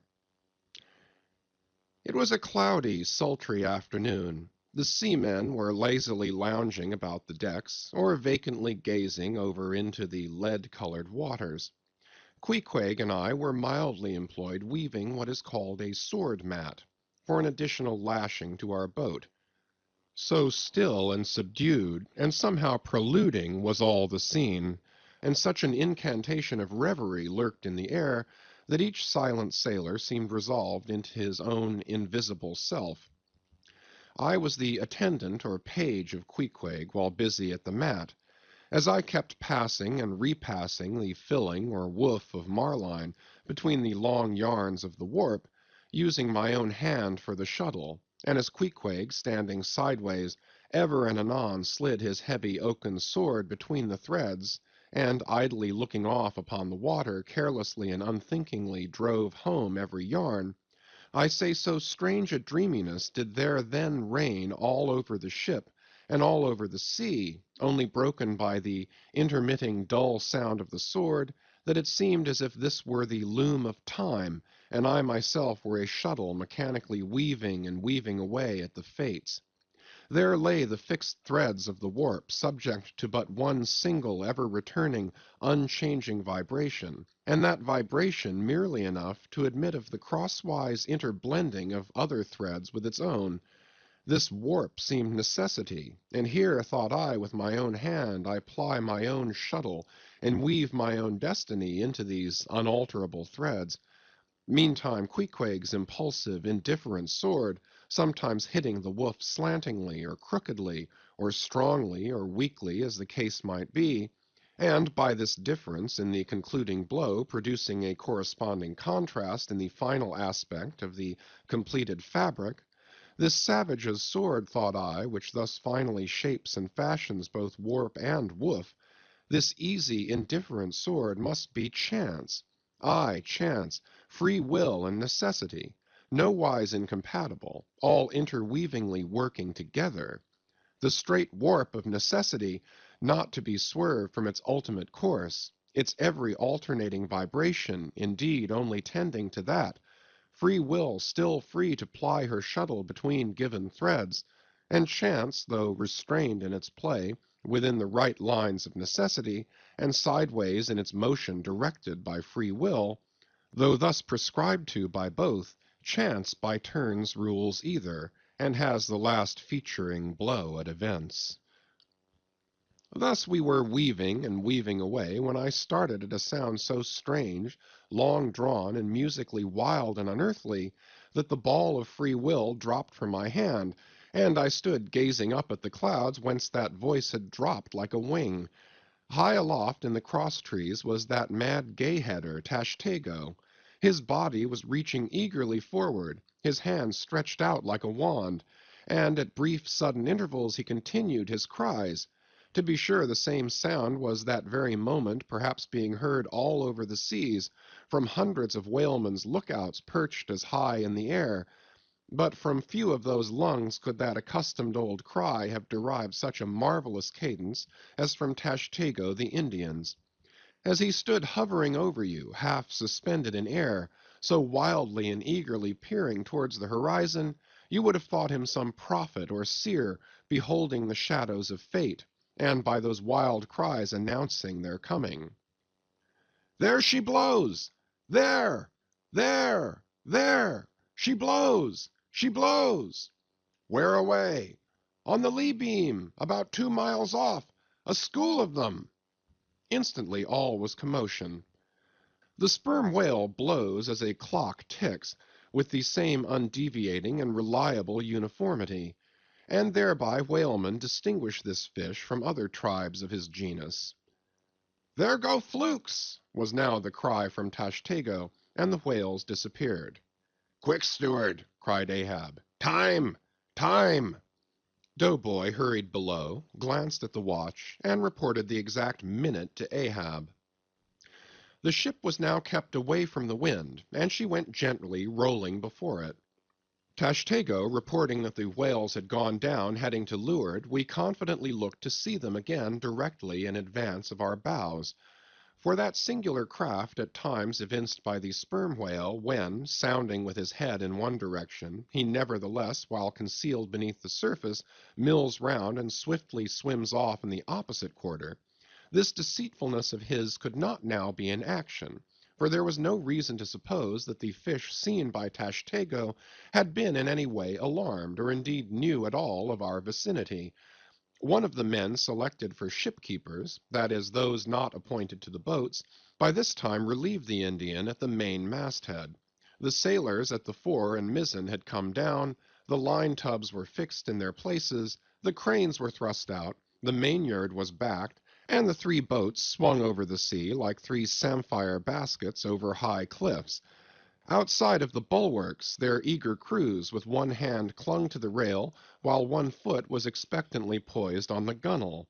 It was a cloudy, sultry afternoon. The seamen were lazily lounging about the decks, or vacantly gazing over into the lead-colored waters. Queequeg and I were mildly employed weaving what is called a sword mat, for an additional lashing to our boat. So still and subdued, and somehow preluding was all the scene, and such an incantation of reverie lurked in the air, that each silent sailor seemed resolved into his own invisible self. I was the attendant or page of Queequeg while busy at the mat. As I kept passing and repassing the filling or woof of marline between the long yarns of the warp, using my own hand for the shuttle, and as Queequeg, standing sideways, ever and anon slid his heavy oaken sword between the threads, and, idly looking off upon the water, carelessly and unthinkingly drove home every yarn, I say so strange a dreaminess did there then reign all over the ship, and all over the sea, only broken by the intermitting dull sound of the sword, that it seemed as if this were the loom of time, and I myself were a shuttle mechanically weaving and weaving away at the fates. There lay the fixed threads of the warp, subject to but one single, ever-returning, unchanging vibration, and that vibration merely enough to admit of the crosswise interblending of other threads with its own. This warp seemed necessity, and here, thought I, with my own hand I ply my own shuttle, and weave my own destiny into these unalterable threads. Meantime Queequeg's impulsive, indifferent sword, sometimes hitting the woof slantingly or crookedly, or strongly or weakly as the case might be, and by this difference in the concluding blow producing a corresponding contrast in the final aspect of the completed fabric, this savage's sword, thought I, which thus finally shapes and fashions both warp and woof, this easy, indifferent sword must be chance. Aye, chance, free will and necessity, nowise incompatible, all interweavingly working together. The straight warp of necessity, not to be swerved from its ultimate course, its every alternating vibration, indeed, only tending to that, free will still free to ply her shuttle between given threads, and chance, though restrained in its play, within the right lines of necessity, and sideways in its motion directed by free will, though thus prescribed to by both, chance by turns rules either, and has the last featuring blow at events. Thus we were weaving and weaving away, when I started at a sound so strange, long drawn, and musically wild and unearthly, that the ball of free will dropped from my hand, and I stood gazing up at the clouds whence that voice had dropped like a wing. High aloft in the cross-trees was that mad gay-header, Tashtego. His body was reaching eagerly forward, his hand stretched out like a wand, and at brief sudden intervals he continued his cries. To be sure, the same sound was that very moment perhaps being heard all over the seas, from hundreds of whalemen's lookouts perched as high in the air, but from few of those lungs could that accustomed old cry have derived such a marvelous cadence as from Tashtego the Indian's. As he stood hovering over you, half suspended in air, so wildly and eagerly peering towards the horizon, you would have thought him some prophet or seer beholding the shadows of fate, and by those wild cries announcing their coming. "There she blows! There! There! There! She blows! She blows!" "Where away?" "On the lee beam, about 2 miles off. A school of them!" Instantly all was commotion. The sperm whale blows as a clock ticks, with the same undeviating and reliable uniformity, and thereby whalemen distinguish this fish from other tribes of his genus. "There go flukes!" was now the cry from Tashtego, and the whales disappeared. "Quick, steward!" cried Ahab. "Time! Time!" Doughboy hurried below, glanced at the watch, and reported the exact minute to Ahab. The ship was now kept away from the wind, and she went gently rolling before it. Tashtego reporting that the whales had gone down heading to leeward, we confidently looked to see them again directly in advance of our bows. For that singular craft at times evinced by the sperm whale when, sounding with his head in one direction, he nevertheless, while concealed beneath the surface, mills round and swiftly swims off in the opposite quarter, this deceitfulness of his could not now be in action, for there was no reason to suppose that the fish seen by Tashtego had been in any way alarmed, or indeed knew at all of our vicinity. One of the men selected for shipkeepers, that is, those not appointed to the boats, by this time relieved the Indian at the main masthead. The sailors at the fore and mizzen had come down, the line tubs were fixed in their places, the cranes were thrust out, the mainyard was backed, and the 3 boats swung over the sea like 3 samphire baskets over high cliffs. Outside of the bulwarks, their eager crews with one hand clung to the rail, while one foot was expectantly poised on the gunwale.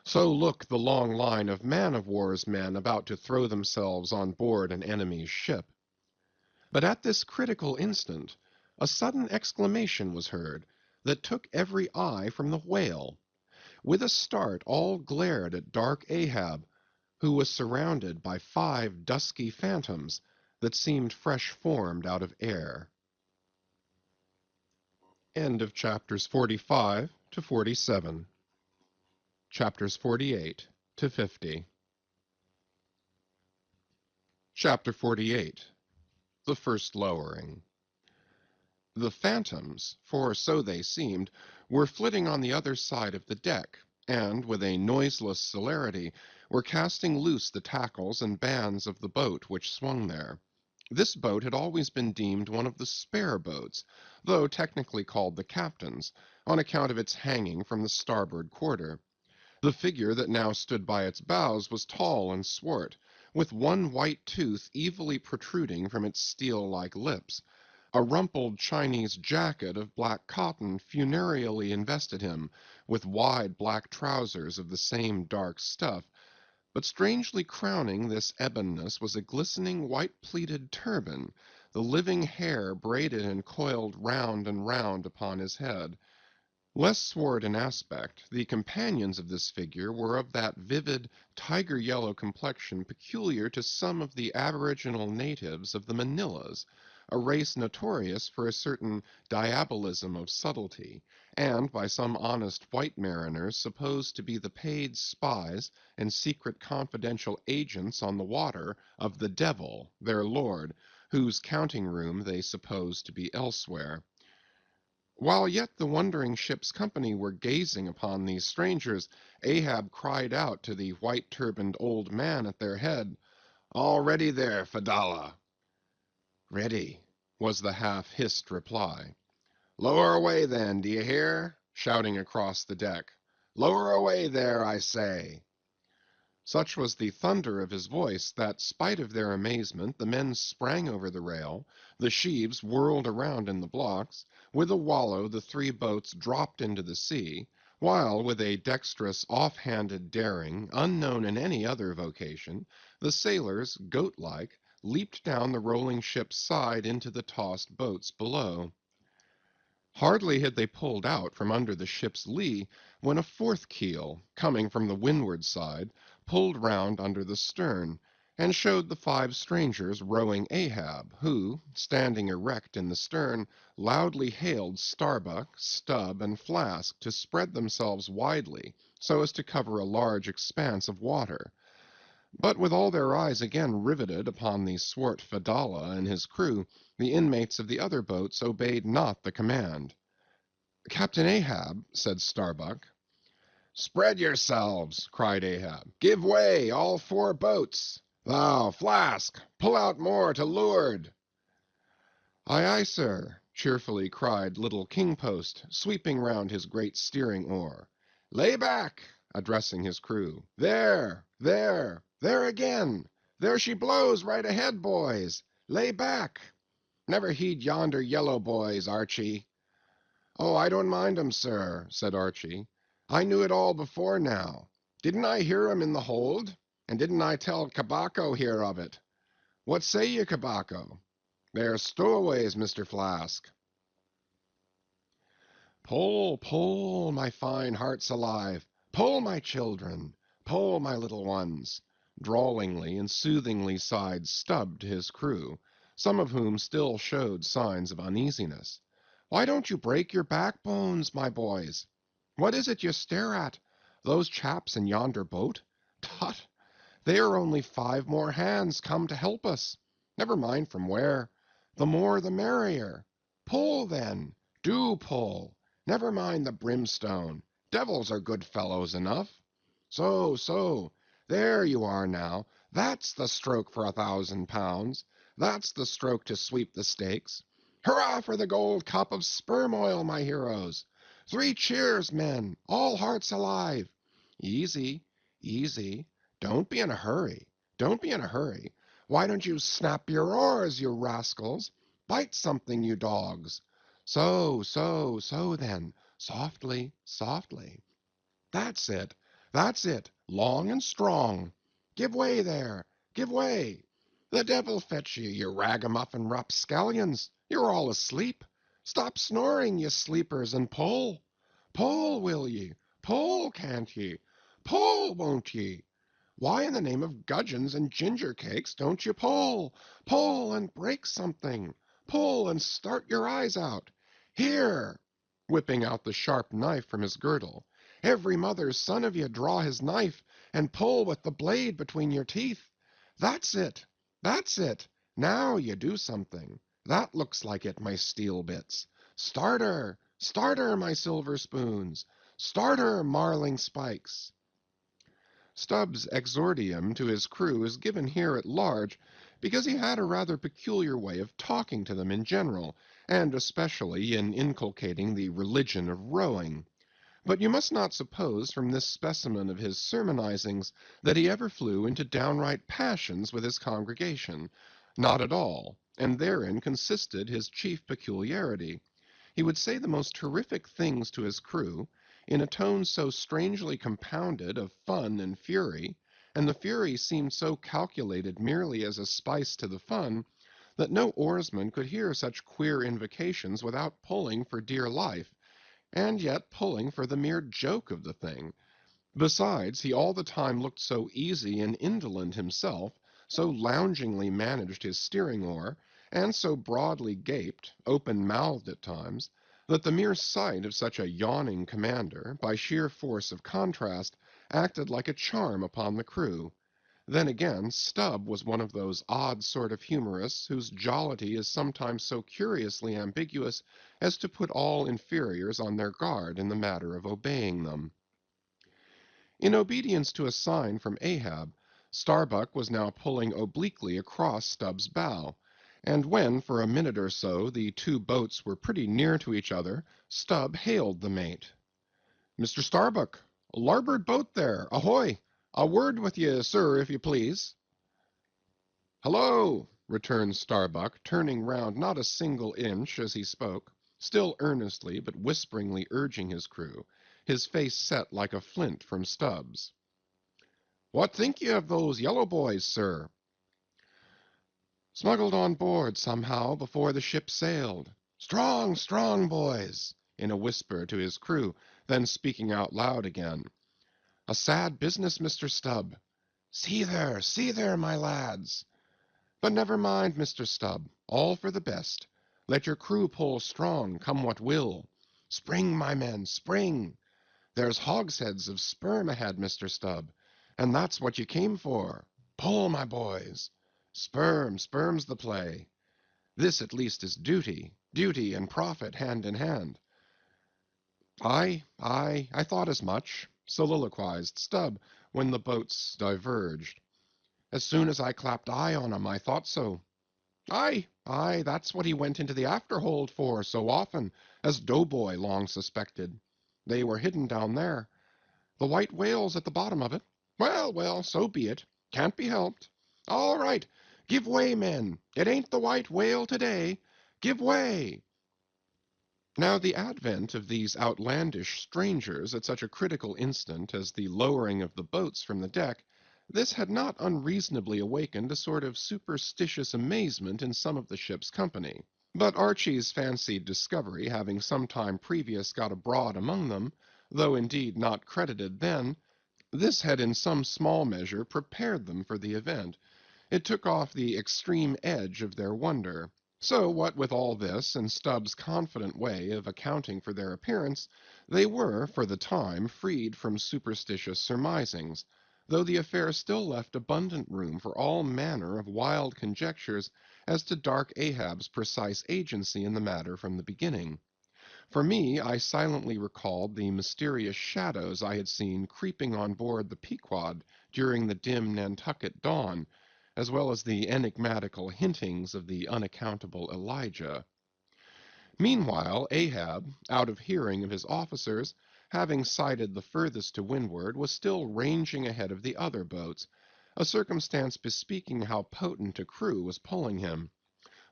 So looked the long line of man-of-war's men about to throw themselves on board an enemy's ship. But at this critical instant, a sudden exclamation was heard that took every eye from the whale. With a start, all glared at dark Ahab, who was surrounded by 5 dusky phantoms that seemed fresh formed out of air. End of chapters 45 to 47. Chapters 48 to 50. Chapter 48. The First Lowering. The phantoms, for so they seemed, were flitting on the other side of the deck, and, with a noiseless celerity, were casting loose the tackles and bands of the boat which swung there. This boat had always been deemed one of the spare boats, though technically called the captain's, on account of its hanging from the starboard quarter. The figure that now stood by its bows was tall and swart, with one white tooth evilly protruding from its steel-like lips. A rumpled Chinese jacket of black cotton funereally invested him, with wide black trousers of the same dark stuff, but strangely crowning this ebonness was a glistening white-pleated turban, the living hair braided and coiled round and round upon his head. Less swart in aspect, the companions of this figure were of that vivid, tiger-yellow complexion peculiar to some of the aboriginal natives of the Manilas, a race notorious for a certain diabolism of subtlety, and by some honest white mariners supposed to be the paid spies and secret confidential agents on the water of the devil, their lord, whose counting-room they supposed to be elsewhere. While yet the wondering ship's company were gazing upon these strangers, Ahab cried out to the white-turbaned old man at their head, "All ready there, Fedallah?" "Ready," was the half-hissed reply. "Lower away, then, d'ye hear?" shouting across the deck. "Lower away there, I say." Such was the thunder of his voice that, spite of their amazement, the men sprang over the rail, the sheaves whirled around in the blocks, with a wallow the 3 boats dropped into the sea, while, with a dexterous, off-handed daring, unknown in any other vocation, the sailors, goat-like, leaped down the rolling ship's side into the tossed boats below. Hardly had they pulled out from under the ship's lee, when a 4th keel, coming from the windward side, pulled round under the stern, and showed the 5 strangers rowing Ahab, who, standing erect in the stern, loudly hailed Starbuck, Stubb, and Flask to spread themselves widely, so as to cover a large expanse of water. But with all their eyes again riveted upon the swart Fedallah and his crew, the inmates of the other boats obeyed not the command. "Captain Ahab," said Starbuck. "Spread yourselves," cried Ahab. "Give way, all 4 boats. Thou, Flask, pull out more to leeward." "Aye, aye, sir," cheerfully cried little King-Post, sweeping round his great steering oar. "Lay back," addressing his crew. "There, there, there again! There she blows right ahead, boys! Lay back! Never heed yonder yellow boys, Archie." "Oh, I don't mind 'em, sir," said Archie. "I knew it all before now. Didn't I hear 'em in the hold? And didn't I tell Cabaco here of it? What say ye, Cabaco? They're stowaways, Mr. Flask." Pull, pull, my fine hearts alive! Pull, my children! Pull, my little ones! Drawlingly and soothingly sighed Stubb to his crew, some of whom still showed signs of uneasiness. Why don't you break your backbones, my boys? What is it you stare at? Those chaps in yonder boat? Tut! They are only 5 more hands come to help us. Never mind from where. The more the merrier. Pull, then. Do pull. Never mind the brimstone. Devils are good fellows enough. So, so. There you are now. That's the stroke for 1,000 pounds. That's the stroke to sweep the stakes. Hurrah for the gold cup of sperm oil, my heroes! 3 cheers, men, all hearts alive! Easy, easy. Don't be in a hurry. Don't be in a hurry. Why don't you snap your oars, you rascals? Bite something, you dogs. So, so, so then. Softly, softly. That's it. That's it. Long and strong. Give way there. Give way. The devil fetch you, you ragamuffin rapscallions. You're all asleep. Stop snoring, you sleepers, and pull. Pull, will ye? Pull, can't ye? Pull, won't ye? Why in the name of gudgeons and ginger cakes don't you pull? Pull and break something. Pull and start your eyes out. Here, whipping out the sharp knife from his girdle. Every mother's son of you draw his knife and pull with the blade between your teeth. That's it. That's it. Now you do something. That looks like it, my steel bits. Starter, starter, my silver spoons. Starter, marling spikes. Stubb's exordium to his crew is given here at large because he had a rather peculiar way of talking to them in general, and especially in inculcating the religion of rowing. But you must not suppose from this specimen of his sermonizings that he ever flew into downright passions with his congregation. Not at all, and therein consisted his chief peculiarity. He would say the most terrific things to his crew, in a tone so strangely compounded of fun and fury, and the fury seemed so calculated merely as a spice to the fun, that no oarsman could hear such queer invocations without pulling for dear life, and yet pulling for the mere joke of the thing. Besides, he all the time looked so easy and indolent himself, so loungingly managed his steering oar, and so broadly gaped, open-mouthed at times, that the mere sight of such a yawning commander, by sheer force of contrast, acted like a charm upon the crew. Then again, Stubb was one of those odd sort of humorists whose jollity is sometimes so curiously ambiguous as to put all inferiors on their guard in the matter of obeying them. In obedience to a sign from Ahab, Starbuck was now pulling obliquely across Stubb's bow, and when for a minute or so the 2 boats were pretty near to each other, Stubb hailed the mate. "Mr. Starbuck, larboard boat there, ahoy! A word with ye, sir, if you please." "Hello!" returned Starbuck, turning round not a single inch as he spoke, still earnestly but whisperingly urging his crew, his face set like a flint from Stubb's. "What think ye of those yellow boys, sir?" "Smuggled on board, somehow, before the ship sailed. Strong, strong boys!" in a whisper to his crew, then speaking out loud again. "A sad business, Mr. Stubb." See there, my lads." "But never mind, Mr. Stubb, all for the best. Let your crew pull strong, come what will. Spring, my men, spring. There's hogsheads of sperm ahead, Mr. Stubb, and that's what you came for. Pull, my boys. Sperm's the play. This at least is duty, duty and profit hand in hand." "Aye, I thought as much," soliloquized Stubb when the boats diverged. "As soon as I clapped eye on 'em, I thought so. Aye, that's what he went into the afterhold for so often, as Doughboy long suspected. They were hidden down there. The white whale's at the bottom of it. Well, well, so be it. Can't be helped. All right, give way, men. It ain't the white whale today. Give way." Now the advent of these outlandish strangers at such a critical instant as the lowering of the boats from the deck, this had not unreasonably awakened a sort of superstitious amazement in some of the ship's company. But Archy's fancied discovery having some time previous got abroad among them, though indeed not credited then, this had in some small measure prepared them for the event. It took off the extreme edge of their wonder. So what with all this, and Stubbs' confident way of accounting for their appearance, they were, for the time, freed from superstitious surmisings, though the affair still left abundant room for all manner of wild conjectures as to dark Ahab's precise agency in the matter from the beginning. For me, I silently recalled the mysterious shadows I had seen creeping on board the Pequod during the dim Nantucket dawn, as well as the enigmatical hintings of the unaccountable Elijah. Meanwhile, Ahab, out of hearing of his officers, having sighted the furthest to windward, was still ranging ahead of the other boats, a circumstance bespeaking how potent a crew was pulling him.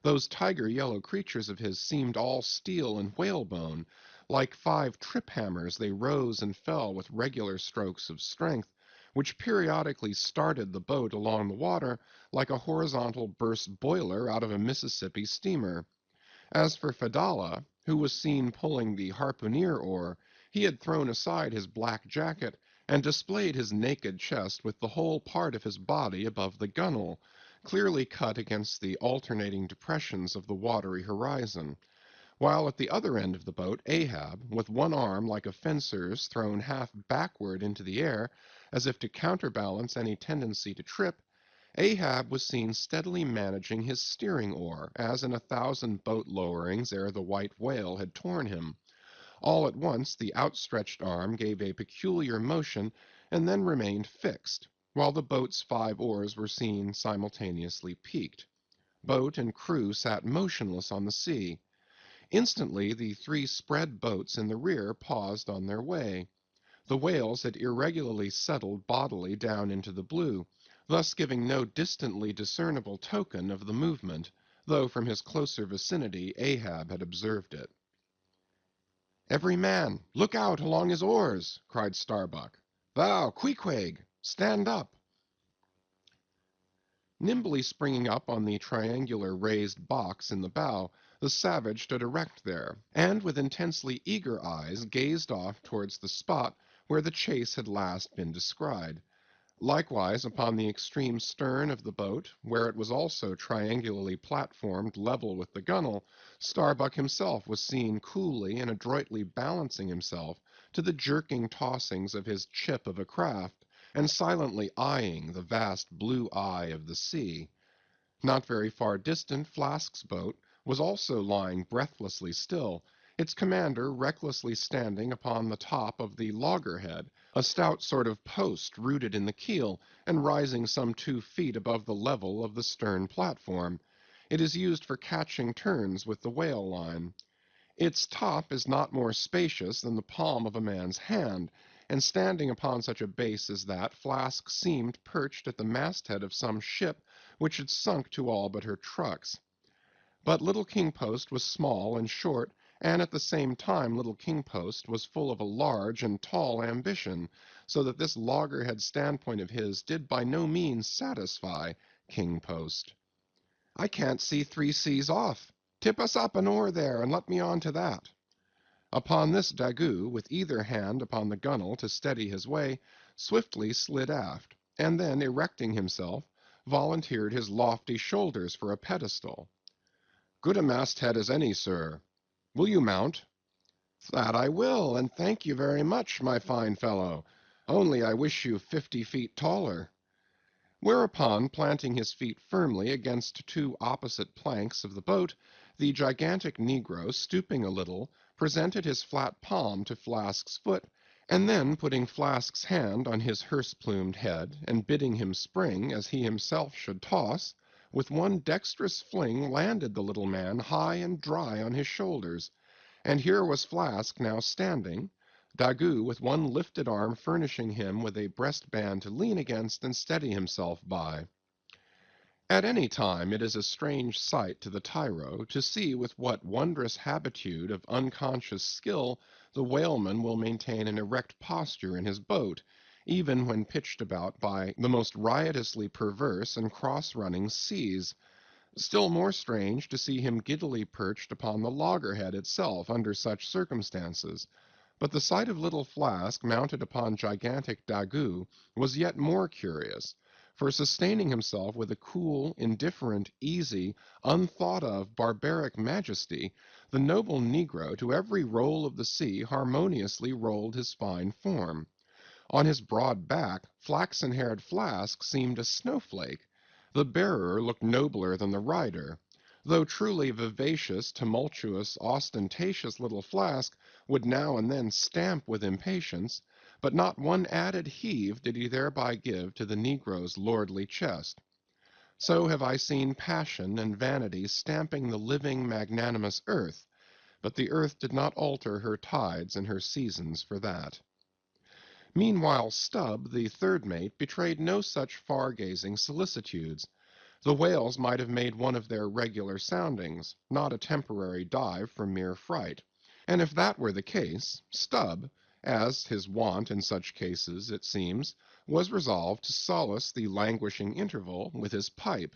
Those tiger-yellow creatures of his seemed all steel and whalebone. Like 5 trip-hammers they rose and fell with regular strokes of strength, which periodically started the boat along the water like a horizontal burst boiler out of a Mississippi steamer. As for Fedallah, who was seen pulling the harpooneer oar, he had thrown aside his black jacket and displayed his naked chest with the whole part of his body above the gunwale, clearly cut against the alternating depressions of the watery horizon, while at the other end of the boat Ahab, with one arm like a fencer's thrown half backward into the air, as if to counterbalance any tendency to trip, Ahab was seen steadily managing his steering oar, as in 1,000 boat lowerings ere the white whale had torn him. All at once the outstretched arm gave a peculiar motion and then remained fixed, while the boat's 5 oars were seen simultaneously peaked. Boat and crew sat motionless on the sea. Instantly the 3 spread boats in the rear paused on their way. The whales had irregularly settled bodily down into the blue, thus giving no distantly discernible token of the movement, though from his closer vicinity Ahab had observed it. "Every man, look out along his oars!" cried Starbuck. "Thou, Queequeg, stand up!" Nimbly springing up on the triangular raised box in the bow, the savage stood erect there, and with intensely eager eyes gazed off towards the spot where the chase had last been descried. Likewise upon the extreme stern of the boat, where it was also triangularly platformed level with the gunwale, Starbuck himself was seen coolly and adroitly balancing himself to the jerking tossings of his chip of a craft, and silently eyeing the vast blue eye of the sea. Not very far distant, Flask's boat was also lying breathlessly still, its commander recklessly standing upon the top of the loggerhead, a stout sort of post rooted in the keel, and rising some 2 feet above the level of the stern platform. It is used for catching turns with the whale line. Its top is not more spacious than the palm of a man's hand, and standing upon such a base as that, Flask seemed perched at the masthead of some ship which had sunk to all but her trucks. But Little King Post was small and short, and at the same time Little King Post was full of a large and tall ambition, so that this loggerhead standpoint of his did by no means satisfy King Post. "I can't see 3 seas off. Tip us up an oar there, and let me on to that." Upon this Daggoo, with either hand upon the gunwale to steady his way, swiftly slid aft, and then erecting himself, volunteered his lofty shoulders for a pedestal. "Good a masthead as any, sir. Will you mount?" "That I will, and thank you very much, my fine fellow. Only I wish you 50 feet taller." Whereupon, planting his feet firmly against 2 opposite planks of the boat, the gigantic negro, stooping a little, presented his flat palm to Flask's foot, and then putting Flask's hand on his hearse-plumed head, and bidding him spring as he himself should toss, with one dexterous fling landed the little man high and dry on his shoulders, and here was Flask now standing, Daggoo with one lifted arm furnishing him with a breastband to lean against and steady himself by. At any time it is a strange sight to the tyro to see with what wondrous habitude of unconscious skill the whaleman will maintain an erect posture in his boat, even when pitched about by the most riotously perverse and cross-running seas. Still more strange to see him giddily perched upon the loggerhead itself under such circumstances. But the sight of little Flask mounted upon gigantic Daggoo was yet more curious, for sustaining himself with a cool, indifferent, easy, unthought-of, barbaric majesty, the noble negro to every roll of the sea harmoniously rolled his fine form. On his broad back, flaxen-haired Flask seemed a snowflake. The bearer looked nobler than the rider. Though truly vivacious, tumultuous, ostentatious little Flask would now and then stamp with impatience, but not one added heave did he thereby give to the negro's lordly chest. So have I seen passion and vanity stamping the living, magnanimous earth, but the earth did not alter her tides and her seasons for that. Meanwhile Stubb, the third mate, betrayed no such far-gazing solicitudes. The whales might have made one of their regular soundings, not a temporary dive from mere fright. And if that were the case, Stubb, as his wont in such cases, it seems, was resolved to solace the languishing interval with his pipe.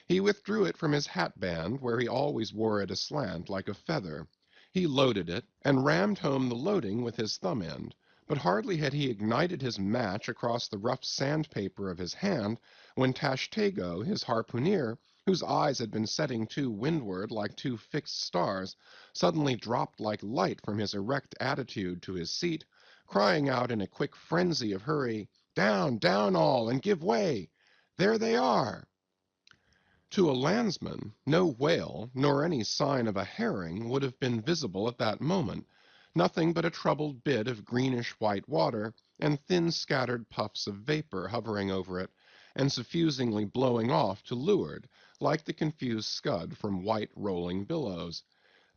He withdrew it from his hat-band, where he always wore it aslant like a feather. He loaded it, and rammed home the loading with his thumb-end. But hardly had he ignited his match across the rough sandpaper of his hand, when Tashtego, his harpooneer, whose eyes had been setting to windward like two fixed stars, suddenly dropped like light from his erect attitude to his seat, crying out in a quick frenzy of hurry, "Down, down all, and give way! There they are!" To a landsman, no whale, nor any sign of a herring would have been visible at that moment, nothing but a troubled bit of greenish-white water, and thin scattered puffs of vapor hovering over it, and suffusingly blowing off to leeward, like the confused scud from white rolling billows.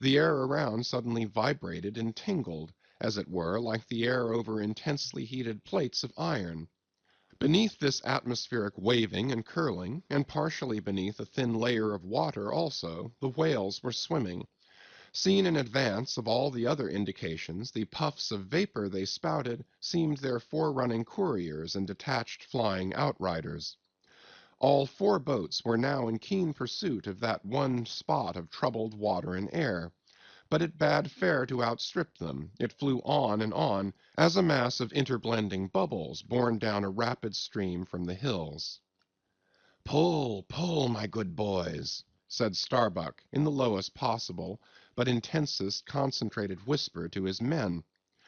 The air around suddenly vibrated and tingled, as it were, like the air over intensely heated plates of iron. Beneath this atmospheric waving and curling, and partially beneath a thin layer of water also, the whales were swimming. Seen in advance of all the other indications, the puffs of vapor they spouted seemed their forerunning couriers and detached flying outriders. All 4 boats were now in keen pursuit of that one spot of troubled water and air. But it bade fair to outstrip them. It flew on, as a mass of interblending bubbles borne down a rapid stream from the hills. "Pull, pull, my good boys," said Starbuck in the lowest possible, but intensest concentrated whisper to his men,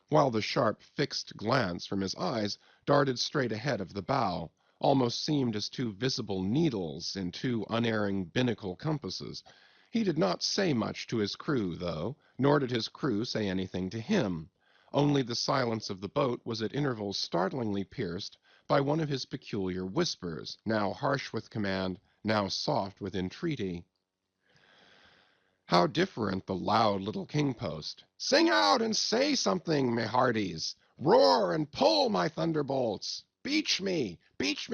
while the sharp fixed glance from his eyes darted straight ahead of the bow, almost seemed as 2 visible needles in 2 unerring binnacle compasses. He did not say much to his crew, though, nor did his crew say anything to him. Only the silence of the boat was at intervals startlingly pierced by one of his peculiar whispers, now harsh with command, now soft with entreaty. How different the loud little king-post! "Sing out and say something, me hearties! Roar and pull, my thunderbolts! Beach me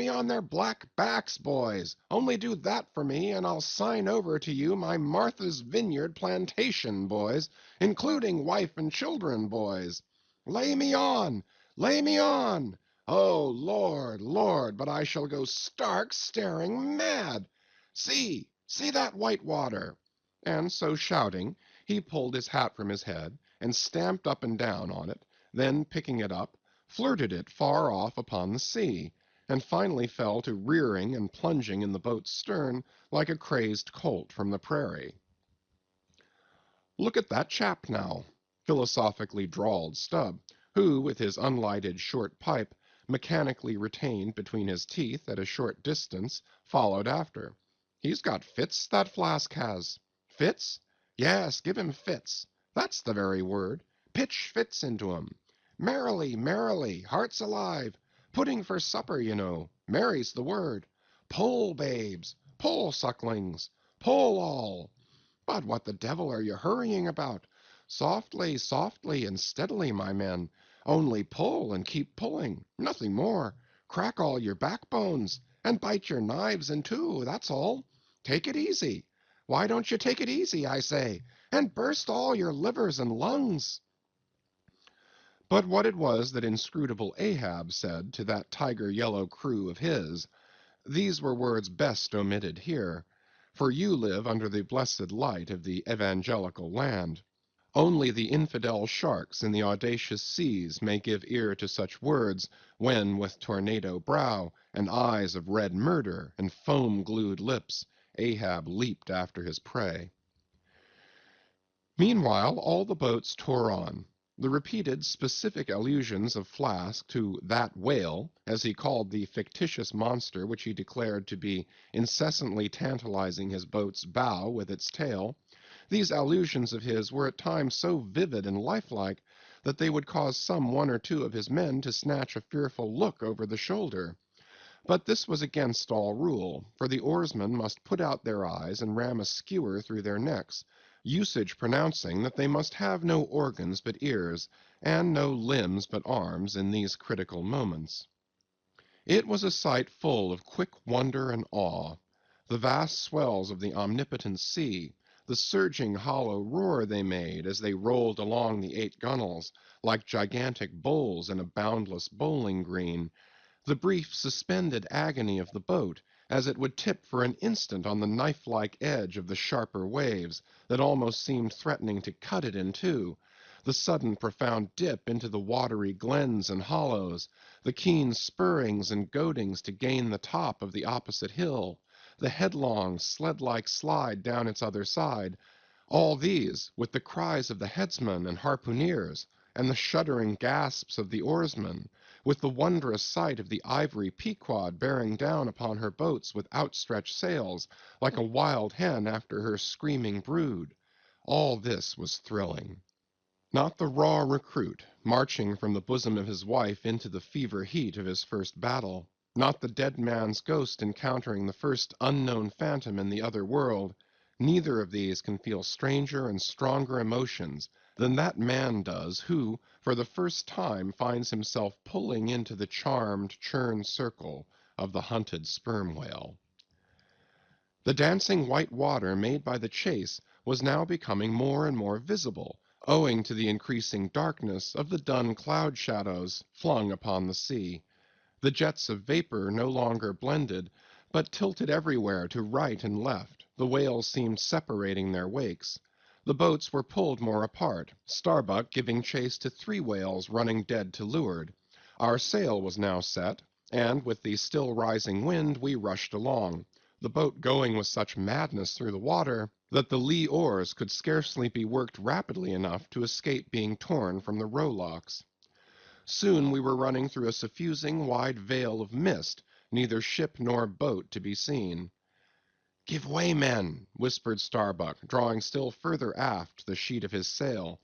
on their black backs, boys! Only do that for me, and I'll sign over to you my Martha's Vineyard plantation, boys, including wife and children, boys! Lay me on! Lay me on! Oh, Lord, Lord, but I shall go stark, staring mad! See that white water!" And so shouting, he pulled his hat from his head, and stamped up and down on it, then picking it up, flirted it far off upon the sea, and finally fell to rearing and plunging in the boat's stern like a crazed colt from the prairie. "Look at that chap now," philosophically drawled Stubb, who, with his unlighted short pipe mechanically retained between his teeth at a short distance, followed after. "He's got fits, that Flask has. Fits? Yes, give him fits. That's the very word. Pitch fits into 'em. Merrily, merrily, hearts alive. Pudding for supper, you know. Merry's the word. Pull, babes. Pull, sucklings. Pull all. But what the devil are you hurrying about? Softly, softly, and steadily, my men. Only pull and keep pulling. Nothing more. Crack all your backbones, and bite your knives in two, that's all. Take it easy. Why don't you take it easy, I say, and burst all your livers and lungs?" But what it was that inscrutable Ahab said to that tiger-yellow crew of his, these were words best omitted here. for you live under the blessed light of the evangelical land. Only the infidel sharks in the audacious seas may give ear to such words when, with tornado brow and eyes of red murder and foam-glued lips, Ahab leaped after his prey. Meanwhile, all the boats tore on. The repeated specific allusions of Flask to that whale, as he called the fictitious monster which he declared to be incessantly tantalizing his boat's bow with its tail, these allusions of his were at times so vivid and lifelike that they would cause some one or two of his men to snatch a fearful look over the shoulder. But this was against all rule, for the oarsmen must put out their eyes and ram a skewer through their necks, usage pronouncing that they must have no organs but ears, and no limbs but arms in these critical moments. It was a sight full of quick wonder and awe. The vast swells of the omnipotent sea, the surging hollow roar they made as they rolled along the 8 gunwales, like gigantic bowls in a boundless bowling green, the brief suspended agony of the boat as it would tip for an instant on the knife-like edge of the sharper waves that almost seemed threatening to cut it in two, the sudden profound dip into the watery glens and hollows, the keen spurrings and goadings to gain the top of the opposite hill, the headlong, sled-like slide down its other side, all these, with the cries of the headsmen and harpooneers, and the shuddering gasps of the oarsmen, with the wondrous sight of the ivory Pequod bearing down upon her boats with outstretched sails, like a wild hen after her screaming brood, all this was thrilling. Not the raw recruit, marching from the bosom of his wife into the fever heat of his first battle, not the dead man's ghost encountering the first unknown phantom in the other world, neither of these can feel stranger and stronger emotions than that man does who, for the first time, finds himself pulling into the charmed, churned circle of the hunted sperm whale. The dancing white water made by the chase was now becoming more and more visible, owing to the increasing darkness of the dun cloud shadows flung upon the sea. The jets of vapor no longer blended, but tilted everywhere to right and left. The whales seemed separating their wakes. The boats were pulled more apart, Starbuck giving chase to 3 whales running dead to leeward. Our sail was now set, and with the still rising wind we rushed along, the boat going with such madness through the water that the lee oars could scarcely be worked rapidly enough to escape being torn from the rowlocks. Soon we were running through a suffusing wide veil of mist, neither ship nor boat to be seen. "Give way, men," whispered Starbuck, drawing still further aft the sheet of his sail.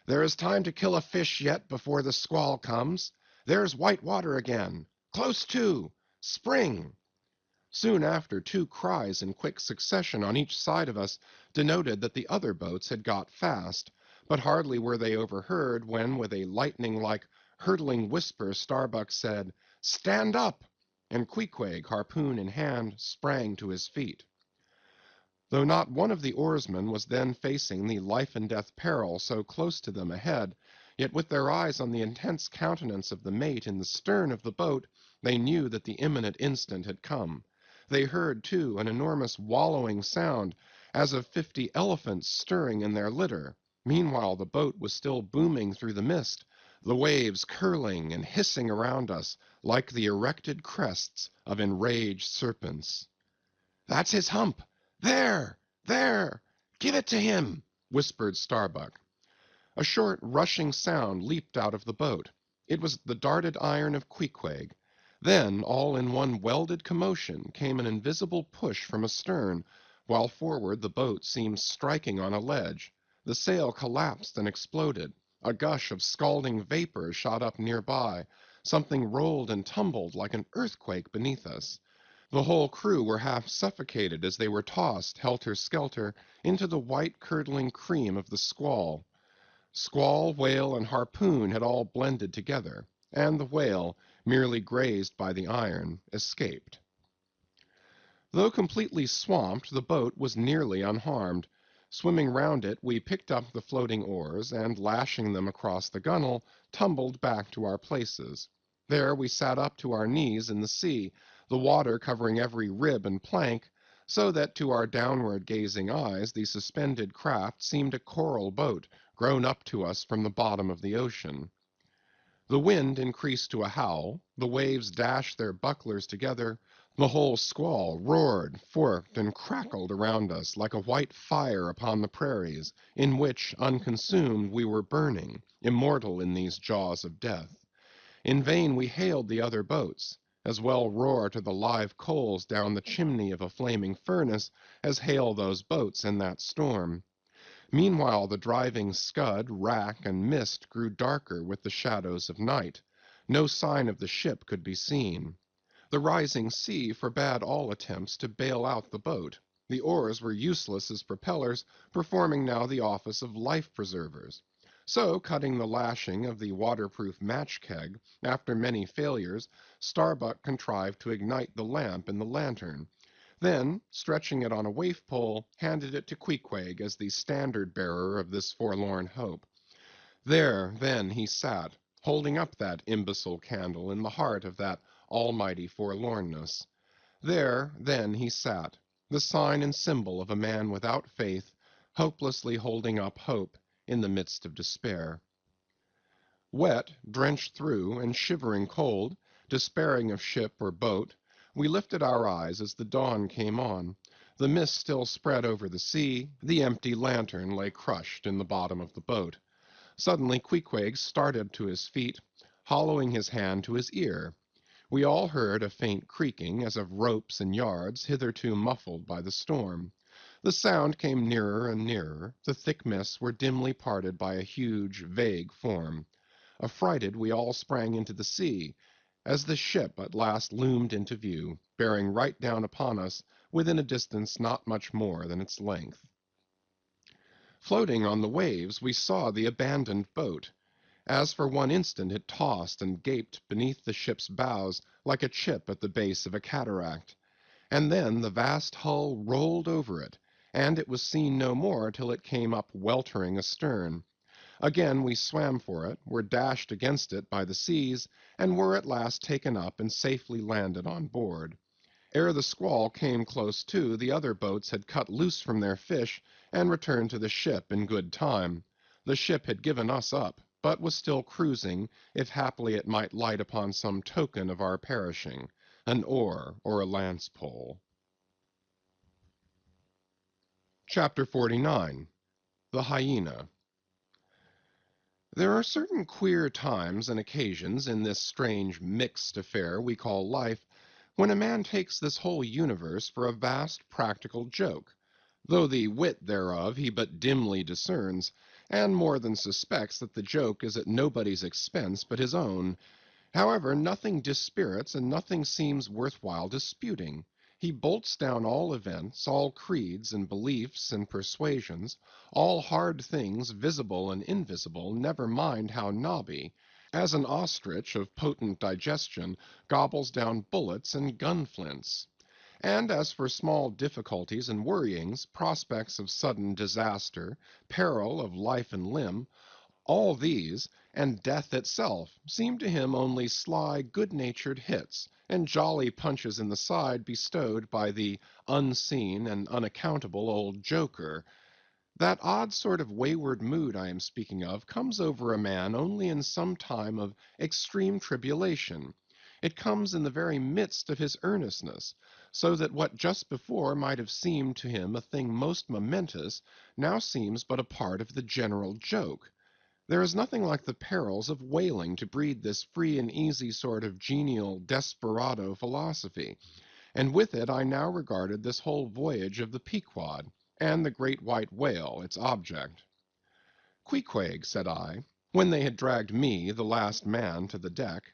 "There is time to kill a fish yet before the squall comes. There's white water again. Close to! Spring!" Soon after, 2 cries in quick succession on each side of us denoted that the other boats had got fast, but hardly were they overheard when, with a lightning-like, hurtling whisper, Starbuck said, "Stand up!" and Queequeg, harpoon in hand, sprang to his feet. Though not one of the oarsmen was then facing the life-and-death peril so close to them ahead, yet with their eyes on the intense countenance of the mate in the stern of the boat, they knew that the imminent instant had come. They heard, too, an enormous wallowing sound, as of 50 elephants stirring in their litter. Meanwhile the boat was still booming through the mist, the waves curling and hissing around us like the erected crests of enraged serpents. "That's his hump! There! There! Give it to him!" whispered Starbuck. A short, rushing sound leaped out of the boat. It was the darted iron of Queequeg. Then, all in one welded commotion, came an invisible push from astern, while forward the boat seemed striking on a ledge. The sail collapsed and exploded. A gush of scalding vapor shot up nearby. Something rolled and tumbled like an earthquake beneath us. The whole crew were half suffocated as they were tossed, helter-skelter, into the white curdling cream of the squall. Squall, whale, and harpoon had all blended together, and the whale, merely grazed by the iron, escaped. Though completely swamped, the boat was nearly unharmed. Swimming round it, we picked up the floating oars, and lashing them across the gunwale, tumbled back to our places. There we sat up to our knees in the sea, the water covering every rib and plank, so that to our downward-gazing eyes the suspended craft seemed a coral boat grown up to us from the bottom of the ocean. The wind increased to a howl, the waves dashed their bucklers together, the whole squall roared, forked, and crackled around us like a white fire upon the prairies, in which, unconsumed, we were burning, immortal in these jaws of death. In vain we hailed the other boats, as well roar to the live coals down the chimney of a flaming furnace as hail those boats in that storm. Meanwhile the driving scud, rack, and mist grew darker with the shadows of night. No sign of the ship could be seen. The rising sea forbade all attempts to bail out the boat. The oars were useless as propellers, performing now the office of life-preservers. So, cutting the lashing of the waterproof match-keg, after many failures, Starbuck contrived to ignite the lamp in the lantern. Then, stretching it on a waif-pole, handed it to Queequeg as the standard-bearer of this forlorn hope. There, then, he sat, holding up that imbecile candle in the heart of that almighty forlornness. There, then, he sat, the sign and symbol of a man without faith, hopelessly holding up hope in the midst of despair. Wet, drenched through, and shivering cold, despairing of ship or boat, we lifted our eyes as the dawn came on. The mist still spread over the sea, the empty lantern lay crushed in the bottom of the boat. Suddenly Queequeg started to his feet, hollowing his hand to his ear. We all heard a faint creaking as of ropes and yards hitherto muffled by the storm. The sound came nearer and nearer. The thick mists were dimly parted by a huge, vague form. Affrighted, we all sprang into the sea, as the ship at last loomed into view, bearing right down upon us within a distance not much more than its length. Floating on the waves, we saw the abandoned boat. As for one instant it tossed and gaped beneath the ship's bows like a chip at the base of a cataract. And then the vast hull rolled over it, and it was seen no more till it came up weltering astern. Again we swam for it, were dashed against it by the seas, and were at last taken up and safely landed on board. Ere the squall came close to, the other boats had cut loose from their fish and returned to the ship in good time. The ship had given us up, but was still cruising, if haply it might light upon some token of our perishing, an oar or a lance-pole. Chapter 49. The Hyena. There are certain queer times and occasions in this strange mixed affair we call life, when a man takes this whole universe for a vast practical joke, though the wit thereof he but dimly discerns, and more than suspects that the joke is at nobody's expense but his own. However, nothing dispirits and nothing seems worthwhile disputing. He bolts down all events, all creeds and beliefs and persuasions, all hard things, visible and invisible, never mind how knobby, as an ostrich of potent digestion gobbles down bullets and gun-flints. And as for small difficulties and worryings, prospects of sudden disaster, peril of life and limb, all these, and death itself, seem to him only sly, good-natured hits, and jolly punches in the side bestowed by the unseen and unaccountable old joker. That odd sort of wayward mood I am speaking of comes over a man only in some time of extreme tribulation. It comes in the very midst of his earnestness, so that what just before might have seemed to him a thing most momentous now seems but a part of the general joke. There is nothing like the perils of whaling to breed this free and easy sort of genial desperado philosophy, and with it I now regarded this whole voyage of the Pequod, and the great white whale its object. "Queequeg," said I, when they had dragged me, the last man, to the deck,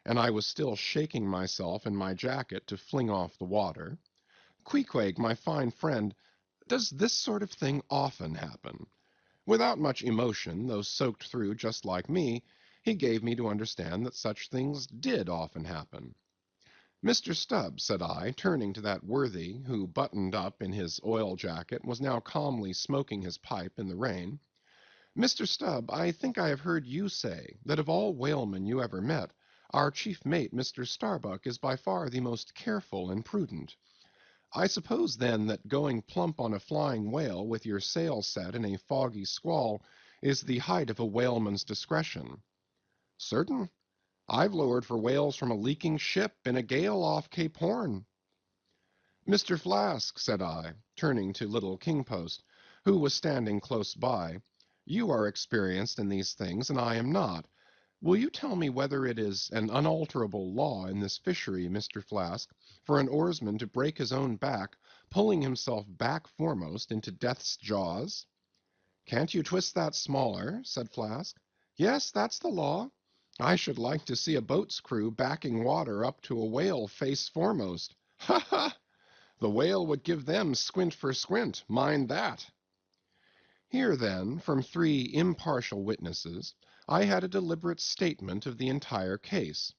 and I was still shaking myself in my jacket to fling off the water, "Queequeg, my fine friend, does this sort of thing often happen?" Without much emotion, though soaked through just like me, he gave me to understand that such things did often happen. "Mr. Stubbs," said I, turning to that worthy, who, buttoned up in his oil jacket, was now calmly smoking his pipe in the rain, "Mr. Stubb, I think I have heard you say that of all whalemen you ever met, our chief mate, Mr. Starbuck, is by far the most careful and prudent." I suppose, then, that going plump on a flying whale with your sail set in a foggy squall is the height of a whaleman's discretion. Certain. I've lowered for whales from a leaking ship in a gale off Cape Horn. Mr. Flask, said I, turning to little Kingpost, who was standing close by, you are experienced in these things, and I am not. Will you tell me whether it is an unalterable law in this fishery, Mr. Flask, for an oarsman to break his own back, pulling himself back foremost into death's jaws? Can't you twist that smaller? Said Flask. Yes, that's the law. I should like to see a boat's crew backing water up to a whale face foremost. Ha ha! The whale would give them squint for squint, mind that. Here, then, from three impartial witnesses, I had a deliberate statement of the entire case.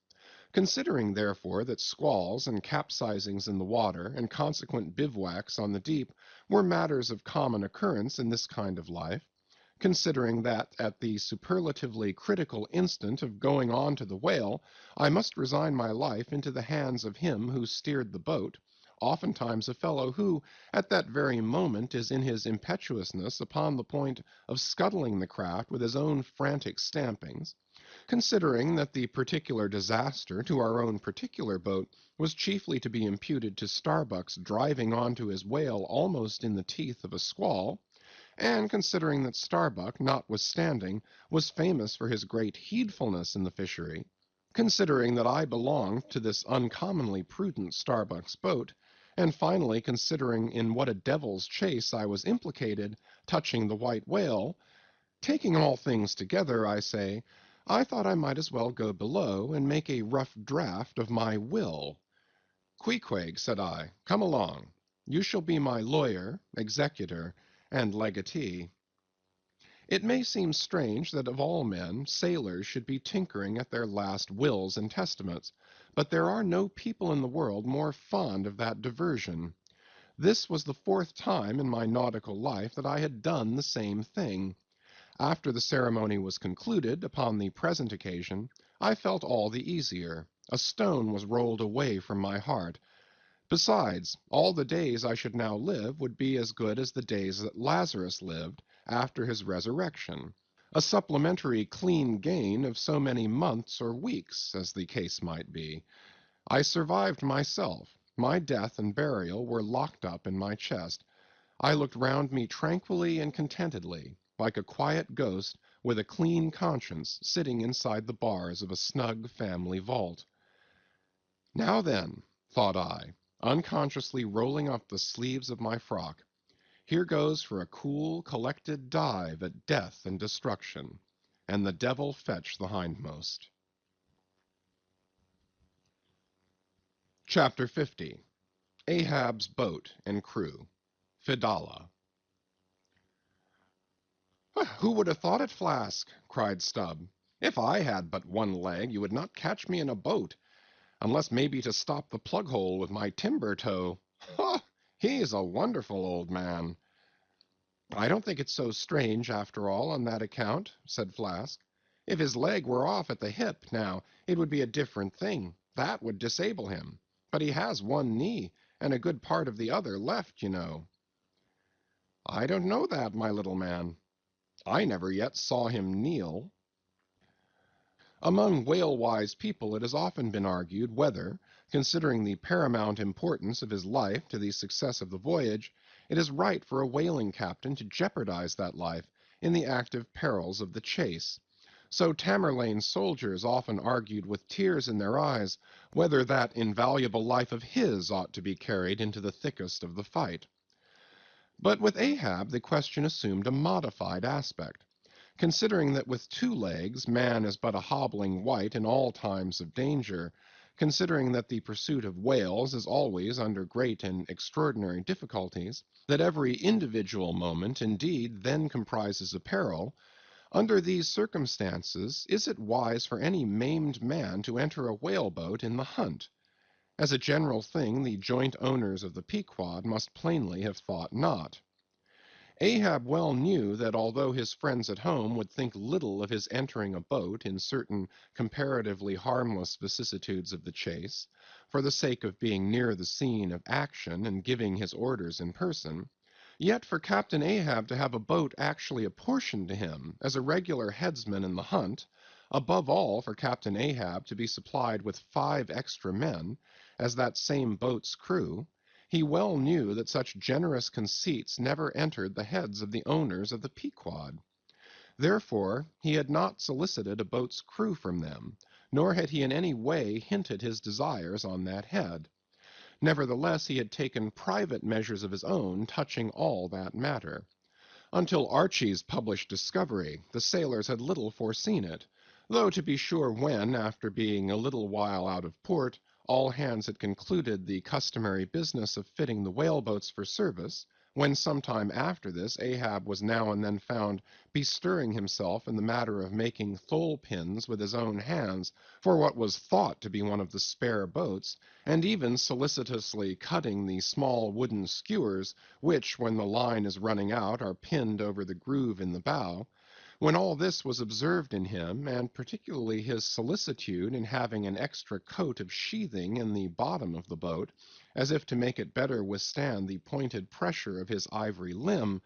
Considering, therefore, that squalls and capsizings in the water and consequent bivouacs on the deep were matters of common occurrence in this kind of life, considering that at the superlatively critical instant of going on to the whale, I must resign my life into the hands of him who steered the boat, oftentimes a fellow who, at that very moment, is in his impetuousness upon the point of scuttling the craft with his own frantic stampings, considering that the particular disaster to our own particular boat was chiefly to be imputed to Starbuck's driving on to his whale almost in the teeth of a squall, and considering that Starbuck, notwithstanding, was famous for his great heedfulness in the fishery, considering that I belonged to this uncommonly prudent Starbuck's boat, and finally considering in what a devil's chase I was implicated touching the white whale, taking all things together, I say, I thought I might as well go below and make a rough draft of my will. Queequeg, said I, come along. You shall be my lawyer, executor, and legatee. It may seem strange that of all men, sailors should be tinkering at their last wills and testaments, but there are no people in the world more fond of that diversion. This was the fourth time in my nautical life that I had done the same thing. After the ceremony was concluded, upon the present occasion, I felt all the easier. A stone was rolled away from my heart. Besides, all the days I should now live would be as good as the days that Lazarus lived after his resurrection, a supplementary clean gain of so many months or weeks, as the case might be. I survived myself. My death and burial were locked up in my chest. I looked round me tranquilly and contentedly, like a quiet ghost with a clean conscience sitting inside the bars of a snug family vault. Now then, thought I, unconsciously rolling up the sleeves of my frock, here goes for a cool, collected dive at death and destruction, and the devil fetch the hindmost. Chapter 50. Ahab's Boat and Crew. Fidallah. Who would have thought it, Flask? Cried Stubb. If I had but one leg, you would not catch me in a boat, unless maybe to stop the plug-hole with my timber toe. Ha! He's a wonderful old man. I don't think it's so strange, after all, on that account, said Flask. If his leg were off at the hip, now, it would be a different thing. That would disable him. But he has one knee, and a good part of the other left, you know. I don't know that, my little man. I never yet saw him kneel. Among whale-wise people it has often been argued whether, considering the paramount importance of his life to the success of the voyage, it is right for a whaling captain to jeopardize that life in the active perils of the chase. So Tamerlane's soldiers often argued with tears in their eyes whether that invaluable life of his ought to be carried into the thickest of the fight. But with Ahab the question assumed a modified aspect. Considering that with 2 legs man is but a hobbling wight in all times of danger, considering that the pursuit of whales is always under great and extraordinary difficulties, that every individual moment indeed then comprises a peril, under these circumstances is it wise for any maimed man to enter a whale-boat in the hunt? As a general thing, the joint owners of the Pequod must plainly have thought not. Ahab well knew that although his friends at home would think little of his entering a boat in certain comparatively harmless vicissitudes of the chase, for the sake of being near the scene of action and giving his orders in person, yet for Captain Ahab to have a boat actually apportioned to him as a regular headsman in the hunt, above all for Captain Ahab to be supplied with 5 extra men, as that same boat's crew, he well knew that such generous conceits never entered the heads of the owners of the Pequod. Therefore he had not solicited a boat's crew from them, nor had he in any way hinted his desires on that head. Nevertheless, he had taken private measures of his own touching all that matter. Until Archie's published discovery, the sailors had little foreseen it, though to be sure when, after being a little while out of port, all hands had concluded the customary business of fitting the whaleboats for service, when some time after this Ahab was now and then found bestirring himself in the matter of making thole pins with his own hands for what was thought to be one of the spare boats, and even solicitously cutting the small wooden skewers which, when the line is running out, are pinned over the groove in the bow, when all this was observed in him, and particularly his solicitude in having an extra coat of sheathing in the bottom of the boat, as if to make it better withstand the pointed pressure of his ivory limb,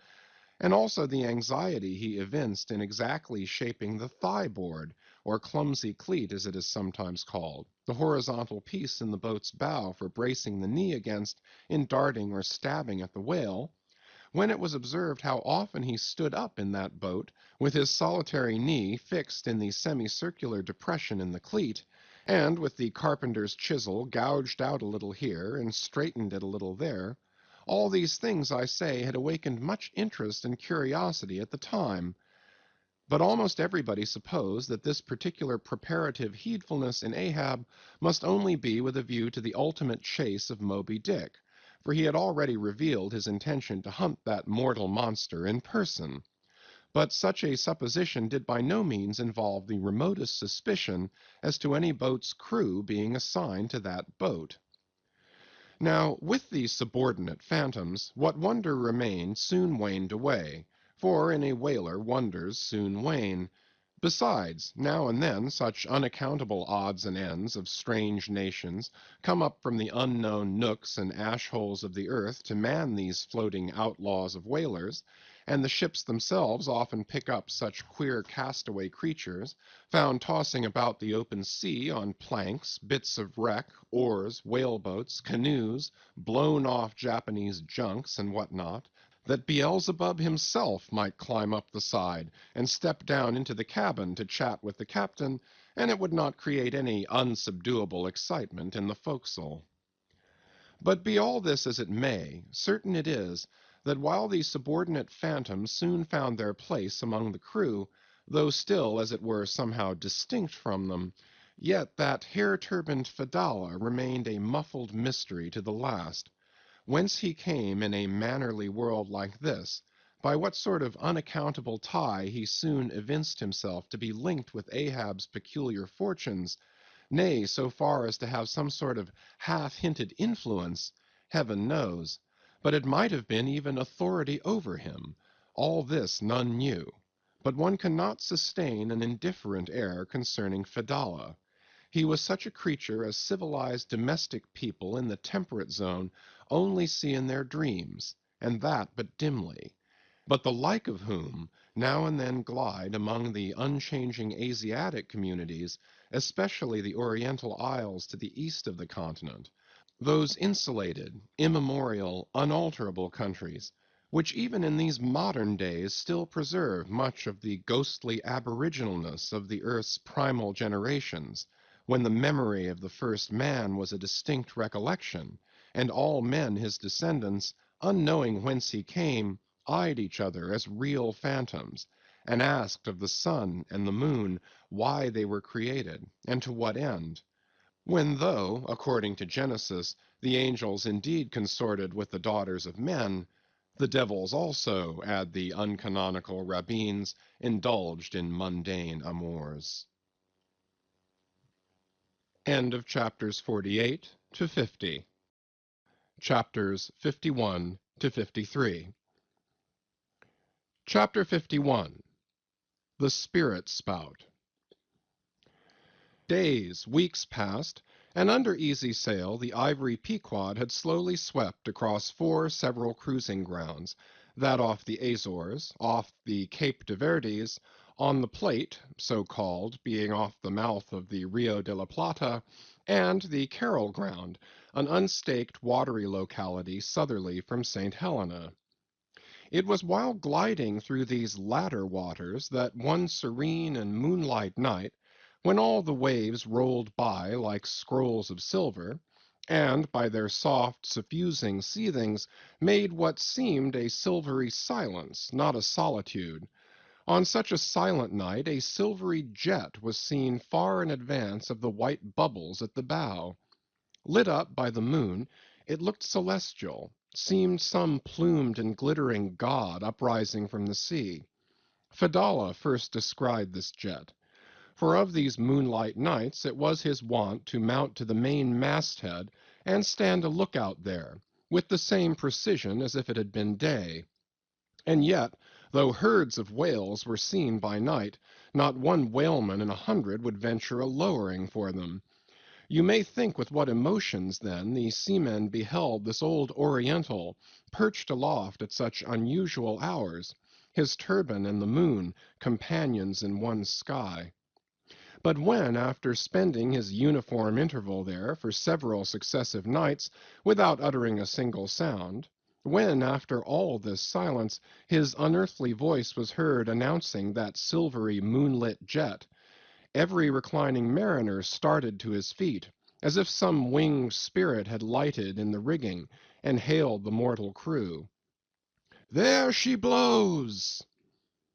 and also the anxiety he evinced in exactly shaping the thigh-board, or clumsy cleat as it is sometimes called, the horizontal piece in the boat's bow for bracing the knee against in darting or stabbing at the whale, when it was observed how often he stood up in that boat with his solitary knee fixed in the semicircular depression in the cleat, and with the carpenter's chisel gouged out a little here and straightened it a little there, all these things, I say, had awakened much interest and curiosity at the time. But almost everybody supposed that this particular preparative heedfulness in Ahab must only be with a view to the ultimate chase of Moby Dick, for he had already revealed his intention to hunt that mortal monster in person. But such a supposition did by no means involve the remotest suspicion as to any boat's crew being assigned to that boat. Now, with these subordinate phantoms, what wonder remained soon waned away, for in a whaler wonders soon wane. Besides, now and then such unaccountable odds and ends of strange nations come up from the unknown nooks and ash-holes of the earth to man these floating outlaws of whalers, and the ships themselves often pick up such queer castaway creatures, found tossing about the open sea on planks, bits of wreck, oars, whaleboats, canoes, blown-off Japanese junks, and what not, that Beelzebub himself might climb up the side and step down into the cabin to chat with the captain, and it would not create any unsubduable excitement in the forecastle. But be all this as it may, certain it is that while these subordinate phantoms soon found their place among the crew, though still, as it were, somehow distinct from them, yet that hair-turbaned Fedallah remained a muffled mystery to the last. Whence he came in a mannerly world like this, by what sort of unaccountable tie he soon evinced himself to be linked with Ahab's peculiar fortunes, nay, so far as to have some sort of half-hinted influence, heaven knows, but it might have been even authority over him. All this none knew. But one cannot sustain an indifferent air concerning Fedallah. He was such a creature as civilized domestic people in the temperate zone only see in their dreams, and that but dimly, but the like of whom now and then glide among the unchanging Asiatic communities, especially the Oriental isles to the east of the continent, those insulated, immemorial, unalterable countries, which even in these modern days still preserve much of the ghostly aboriginalness of the earth's primal generations, when the memory of the first man was a distinct recollection, and all men his descendants, unknowing whence he came, eyed each other as real phantoms, and asked of the sun and the moon why they were created, and to what end. When though, according to Genesis, the angels indeed consorted with the daughters of men, the devils also, add the uncanonical rabbins, indulged in mundane amours. End of chapters 48 to 50. Chapters 51 to 53. Chapter 51. The Spirit Spout. Days, weeks passed, and under easy sail the ivory Pequod had slowly swept across 4 several cruising grounds, that off the Azores, off the Cape de Verdes, on the Plate, so called, being off the mouth of the Rio de la Plata, and the Carroll Ground, an unstaked watery locality southerly from St. Helena. It was while gliding through these latter waters that one serene and moonlight night, when all the waves rolled by like scrolls of silver, and by their soft, suffusing seethings made what seemed a silvery silence, not a solitude. On such a silent night a silvery jet was seen far in advance of the white bubbles at the bow. Lit up by the moon, it looked celestial, seemed some plumed and glittering god uprising from the sea. Fedallah first descried this jet. For of these moonlight nights it was his wont to mount to the main masthead and stand a lookout there, with the same precision as if it had been day. And yet, though herds of whales were seen by night, not one whaleman in 100 would venture a lowering for them. You may think with what emotions, then, the seamen beheld this old Oriental, perched aloft at such unusual hours, his turban and the moon, companions in one sky. But when, after spending his uniform interval there for several successive nights, without uttering a single sound, when, after all this silence, his unearthly voice was heard announcing that silvery moonlit jet, every reclining mariner started to his feet, as if some winged spirit had lighted in the rigging, and hailed the mortal crew. "There she blows!"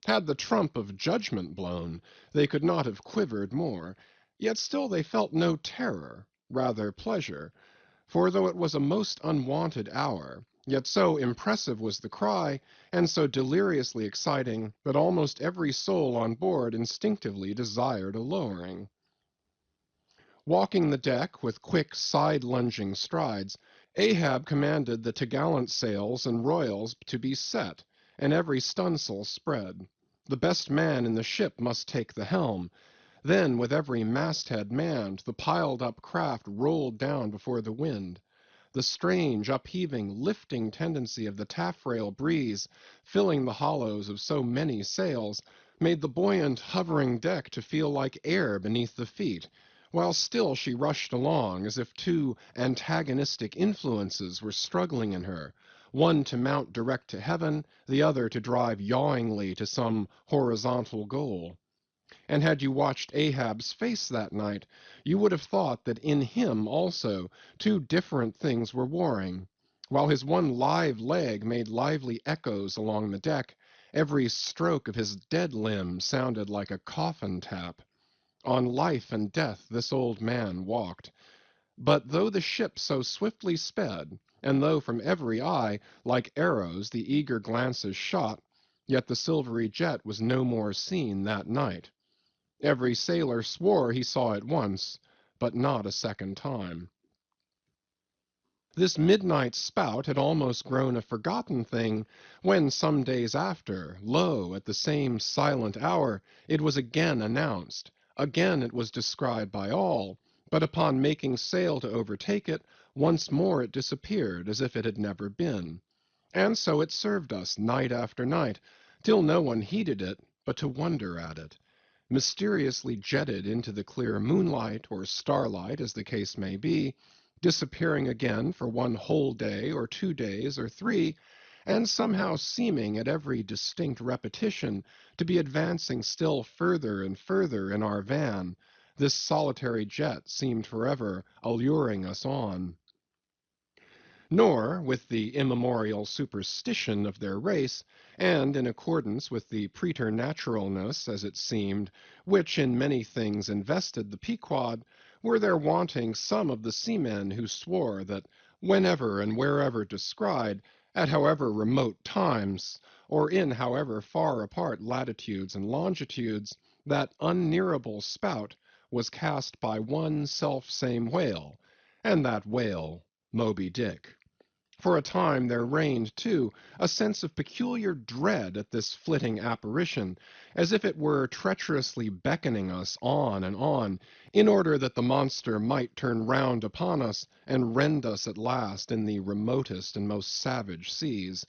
Had the trump of judgment blown, they could not have quivered more, yet still they felt no terror, rather pleasure, for though it was a most unwonted hour, yet so impressive was the cry, and so deliriously exciting, that almost every soul on board instinctively desired a lowering. Walking the deck with quick side-lunging strides, Ahab commanded the topgallant sails and royals to be set, and every stunsail spread. The best man in the ship must take the helm. Then, with every masthead manned, the piled-up craft rolled down before the wind. The strange, upheaving, lifting tendency of the taffrail breeze, filling the hollows of so many sails, made the buoyant, hovering deck to feel like air beneath the feet, while still she rushed along as if 2 antagonistic influences were struggling in her, one to mount direct to heaven, the other to drive yawingly to some horizontal goal. And had you watched Ahab's face that night, you would have thought that in him also 2 different things were warring. While his one live leg made lively echoes along the deck, every stroke of his dead limb sounded like a coffin tap. On life and death this old man walked. But though the ship so swiftly sped, and though from every eye, like arrows, the eager glances shot, yet the silvery jet was no more seen that night. Every sailor swore he saw it once, but not a second time. This midnight spout had almost grown a forgotten thing, when some days after, lo, at the same silent hour, it was again announced. Again it was described by all, but upon making sail to overtake it, once more it disappeared as if it had never been. And so it served us night after night, till no one heeded it but to wonder at it. Mysteriously jetted into the clear moonlight, or starlight, as the case may be, disappearing again for one whole day, or 2 days, or 3, and somehow seeming at every distinct repetition to be advancing still further and further in our van, this solitary jet seemed forever alluring us on. Nor, with the immemorial superstition of their race, and in accordance with the preternaturalness, as it seemed, which in many things invested the Pequod, were there wanting some of the seamen who swore that whenever and wherever descried, at however remote times, or in however far apart latitudes and longitudes, that unnearable spout was cast by one self-same whale, and that whale Moby Dick. For a time there reigned, too, a sense of peculiar dread at this flitting apparition, as if it were treacherously beckoning us on and on, in order that the monster might turn round upon us and rend us at last in the remotest and most savage seas.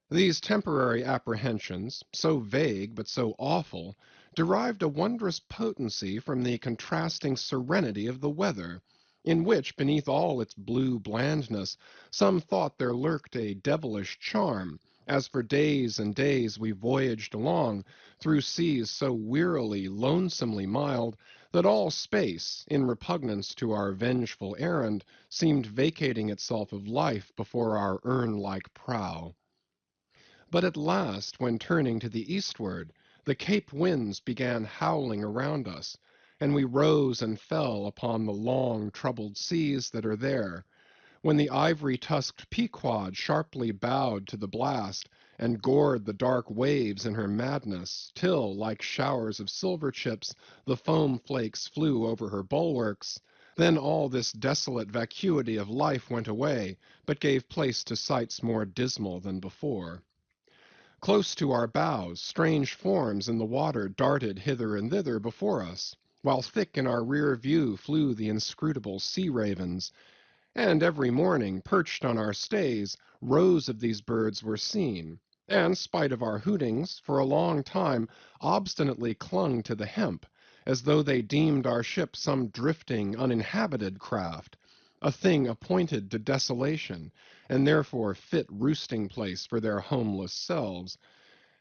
These temporary apprehensions, so vague but so awful, derived a wondrous potency from the contrasting serenity of the weather, in which, beneath all its blue blandness, some thought there lurked a devilish charm, as for days and days we voyaged along, through seas so wearily, lonesomely mild, that all space, in repugnance to our vengeful errand, seemed vacating itself of life before our urn-like prow. But at last, when turning to the eastward, the Cape winds began howling around us, and we rose and fell upon the long, troubled seas that are there, when the ivory-tusked Pequod sharply bowed to the blast, and gored the dark waves in her madness, till, like showers of silver chips, the foam flakes flew over her bulwarks. Then all this desolate vacuity of life went away, but gave place to sights more dismal than before. Close to our bows, strange forms in the water darted hither and thither before us, while thick in our rear view flew the inscrutable sea-ravens, and every morning, perched on our stays, rows of these birds were seen, and, spite of our hootings, for a long time obstinately clung to the hemp, as though they deemed our ship some drifting, uninhabited craft, a thing appointed to desolation, and therefore fit roosting place for their homeless selves,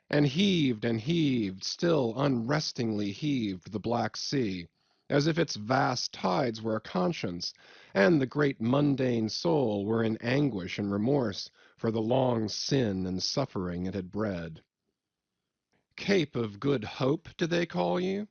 and heaved, still unrestingly heaved the black sea, as if its vast tides were a conscience, and the great mundane soul were in anguish and remorse for the long sin and suffering it had bred. Cape of Good Hope, do they call you?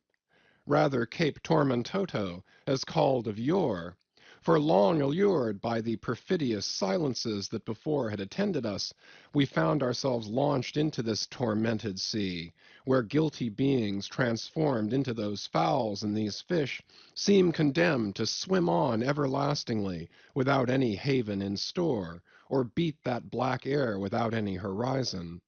Rather Cape Tormentoso, as called of yore, for long allured by the perfidious silences that before had attended us, we found ourselves launched into this tormented sea, where guilty beings transformed into those fowls and these fish seem condemned to swim on everlastingly without any haven in store, or beat that black air without any horizon,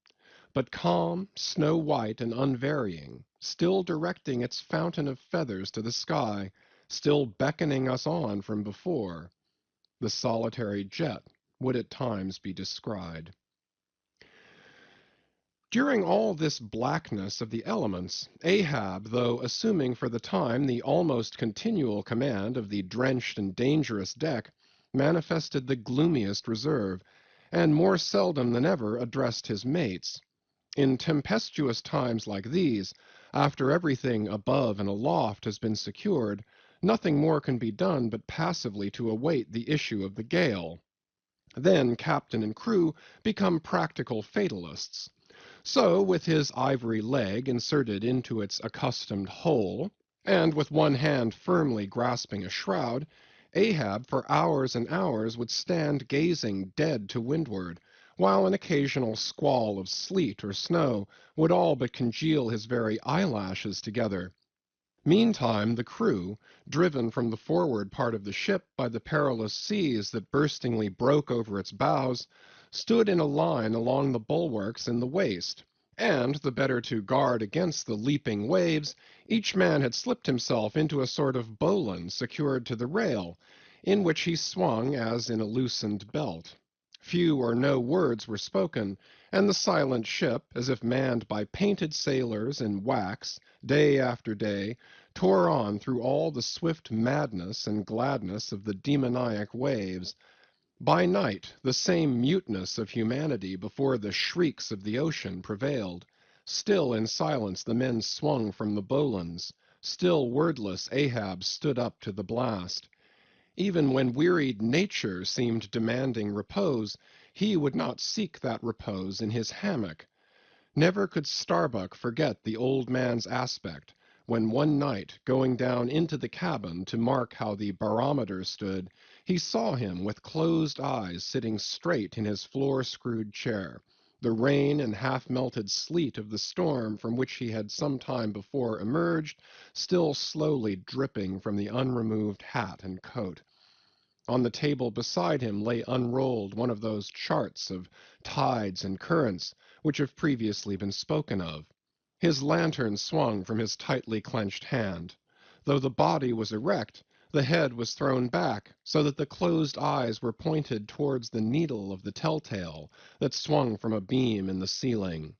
but calm, snow-white, and unvarying, still directing its fountain of feathers to the sky, still beckoning us on from before. The solitary jet would at times be descried. During all this blackness of the elements, Ahab, though assuming for the time the almost continual command of the drenched and dangerous deck, manifested the gloomiest reserve, and more seldom than ever addressed his mates. In tempestuous times like these, after everything above and aloft has been secured, nothing more can be done but passively to await the issue of the gale. Then captain and crew become practical fatalists. So, with his ivory leg inserted into its accustomed hole, and with one hand firmly grasping a shroud, Ahab for hours and hours would stand gazing dead to windward, while an occasional squall of sleet or snow would all but congeal his very eyelashes together. Meantime the crew, driven from the forward part of the ship by the perilous seas that burstingly broke over its bows, stood in a line along the bulwarks in the waist, and, the better to guard against the leaping waves, each man had slipped himself into a sort of bowline secured to the rail, in which he swung as in a loosened belt. Few or no words were spoken, and the silent ship, as if manned by painted sailors in wax, day after day, tore on through all the swift madness and gladness of the demoniac waves. By night the same muteness of humanity before the shrieks of the ocean prevailed. Still in silence the men swung from the bowlines. Still wordless Ahab stood up to the blast. Even when wearied nature seemed demanding repose, he would not seek that repose in his hammock. Never could Starbuck forget the old man's aspect, when one night, going down into the cabin to mark how the barometer stood, he saw him with closed eyes sitting straight in his floor-screwed chair, the rain and half-melted sleet of the storm from which he had some time before emerged still slowly dripping from the unremoved hat and coat. On the table beside him lay unrolled one of those charts of tides and currents which have previously been spoken of. His lantern swung from his tightly clenched hand. Though the body was erect, the head was thrown back so that the closed eyes were pointed towards the needle of the telltale that swung from a beam in the ceiling.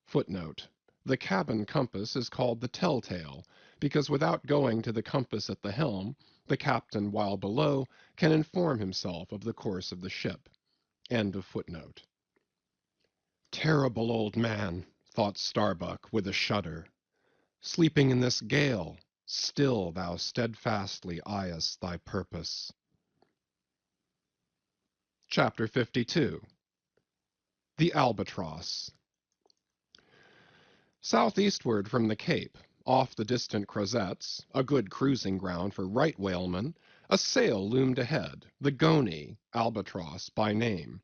Footnote: the cabin compass is called the telltale because without going to the compass at the helm, the captain, while below, can inform himself of the course of the ship. End of footnote. Terrible old man, thought Starbuck with a shudder. Sleeping in this gale, still thou steadfastly eyest thy purpose. Chapter 52. The Albatross. Southeastward from the Cape, off the distant Crozettes, a good cruising ground for right whalemen, a sail loomed ahead, the Goney, Albatross by name.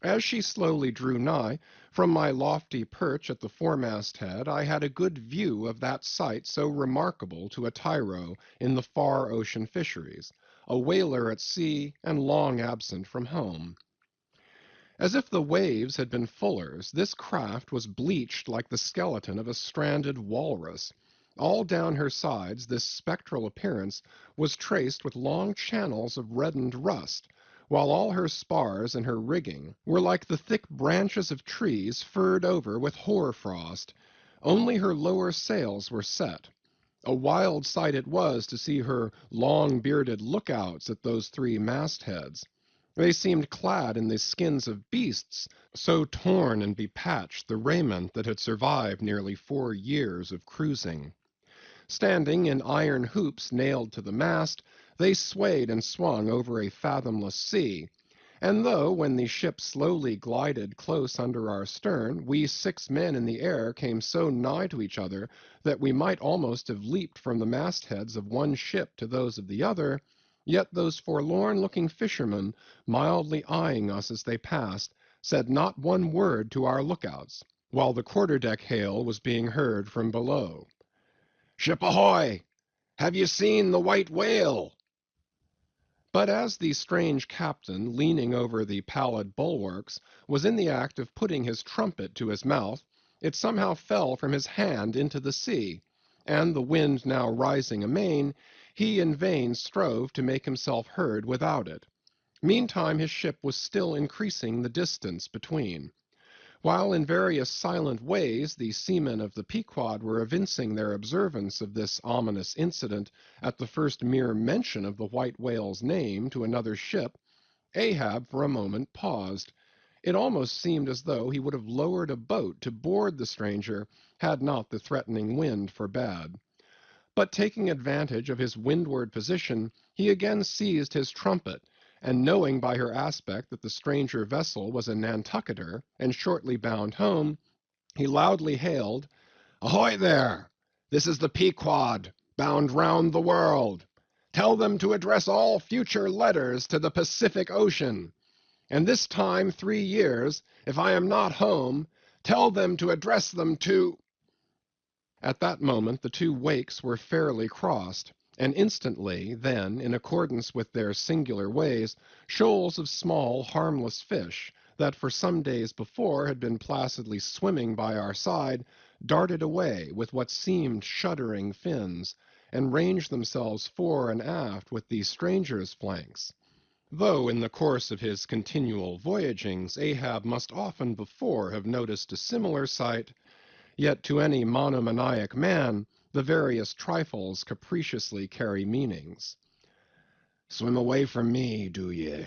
As she slowly drew nigh, from my lofty perch at the foremast head I had a good view of that sight so remarkable to a tyro in the far ocean fisheries, a whaler at sea and long absent from home. As if the waves had been fullers, this craft was bleached like the skeleton of a stranded walrus. All down her sides this spectral appearance was traced with long channels of reddened rust, while all her spars and her rigging were like the thick branches of trees furred over with hoar-frost. Only her lower sails were set. A wild sight it was to see her long-bearded lookouts at those three mastheads. They seemed clad in the skins of beasts, so torn and bepatched the raiment that had survived nearly 4 years of cruising. Standing in iron hoops nailed to the mast, they swayed and swung over a fathomless sea, and though, when the ship slowly glided close under our stern, we 6 men in the air came so nigh to each other that we might almost have leaped from the mastheads of one ship to those of the other, yet those forlorn-looking fishermen, mildly eyeing us as they passed, said not one word to our lookouts, while the quarter-deck hail was being heard from below. "Ship ahoy! Have you seen the white whale?" But as the strange captain, leaning over the pallid bulwarks, was in the act of putting his trumpet to his mouth, it somehow fell from his hand into the sea, and the wind now rising amain, he in vain strove to make himself heard without it. Meantime his ship was still increasing the distance between. While in various silent ways the seamen of the Pequod were evincing their observance of this ominous incident at the first mere mention of the white whale's name to another ship, Ahab for a moment paused. It almost seemed as though he would have lowered a boat to board the stranger had not the threatening wind forbade. But taking advantage of his windward position, he again seized his trumpet, and knowing by her aspect that the stranger vessel was a Nantucketer and shortly bound home, he loudly hailed, "Ahoy there! This is the Pequod, bound round the world. Tell them to address all future letters to the Pacific Ocean. And this time 3 years, if I am not home, tell them to address them to—" At that moment the two wakes were fairly crossed, and instantly then, in accordance with their singular ways, shoals of small, harmless fish, that for some days before had been placidly swimming by our side, darted away with what seemed shuddering fins, and ranged themselves fore and aft with the stranger's flanks. Though in the course of his continual voyagings Ahab must often before have noticed a similar sight, yet to any monomaniac man the various trifles capriciously carry meanings. "Swim away from me, do ye?"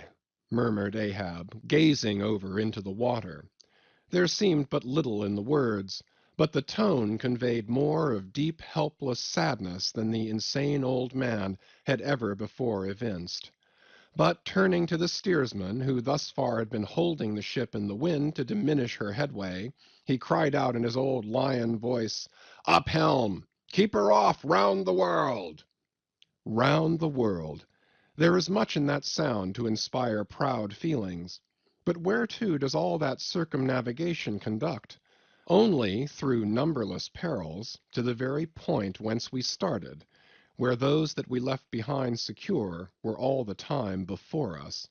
murmured Ahab, gazing over into the water. There seemed but little in the words, but the tone conveyed more of deep, helpless sadness than the insane old man had ever before evinced. But turning to the steersman, who thus far had been holding the ship in the wind to diminish her headway, he cried out in his old lion voice, "Up helm! Keep her off round the world!" Round the world. There is much in that sound to inspire proud feelings. But whereto does all that circumnavigation conduct? Only, through numberless perils, to the very point whence we started, where those that we left behind secure were all the time before us.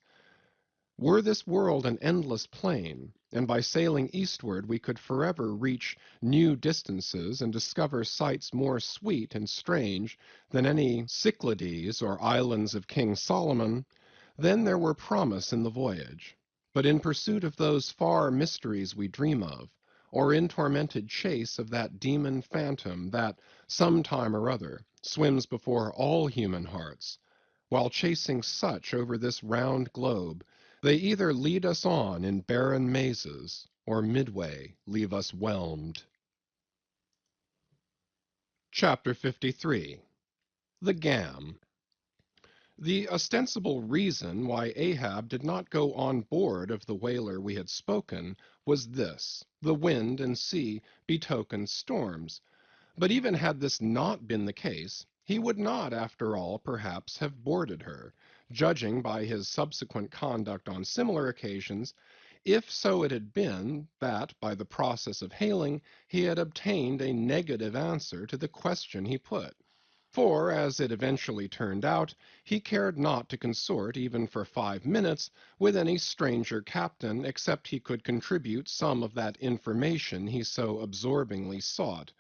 Were this world an endless plain, and by sailing eastward we could forever reach new distances and discover sights more sweet and strange than any Cyclades or islands of King Solomon, then there were promise in the voyage. But in pursuit of those far mysteries we dream of, or in tormented chase of that demon phantom that, some time or other, swims before all human hearts, while chasing such over this round globe, they either lead us on in barren mazes, or midway leave us whelmed. Chapter 53. The Gam. The ostensible reason why Ahab did not go on board of the whaler we had spoken was this: the wind and sea betokened storms. But even had this not been the case, he would not, after all, perhaps have boarded her, judging by his subsequent conduct on similar occasions, if so it had been that, by the process of hailing, he had obtained a negative answer to the question he put. For, as it eventually turned out, he cared not to consort even for 5 minutes with any stranger captain except he could contribute some of that information he so absorbingly sought.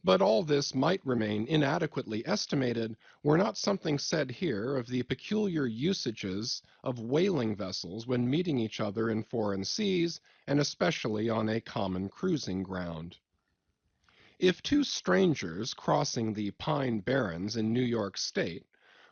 But all this might remain inadequately estimated were not something said here of the peculiar usages of whaling vessels when meeting each other in foreign seas, and especially on a common cruising ground. If two strangers crossing the Pine Barrens in New York State,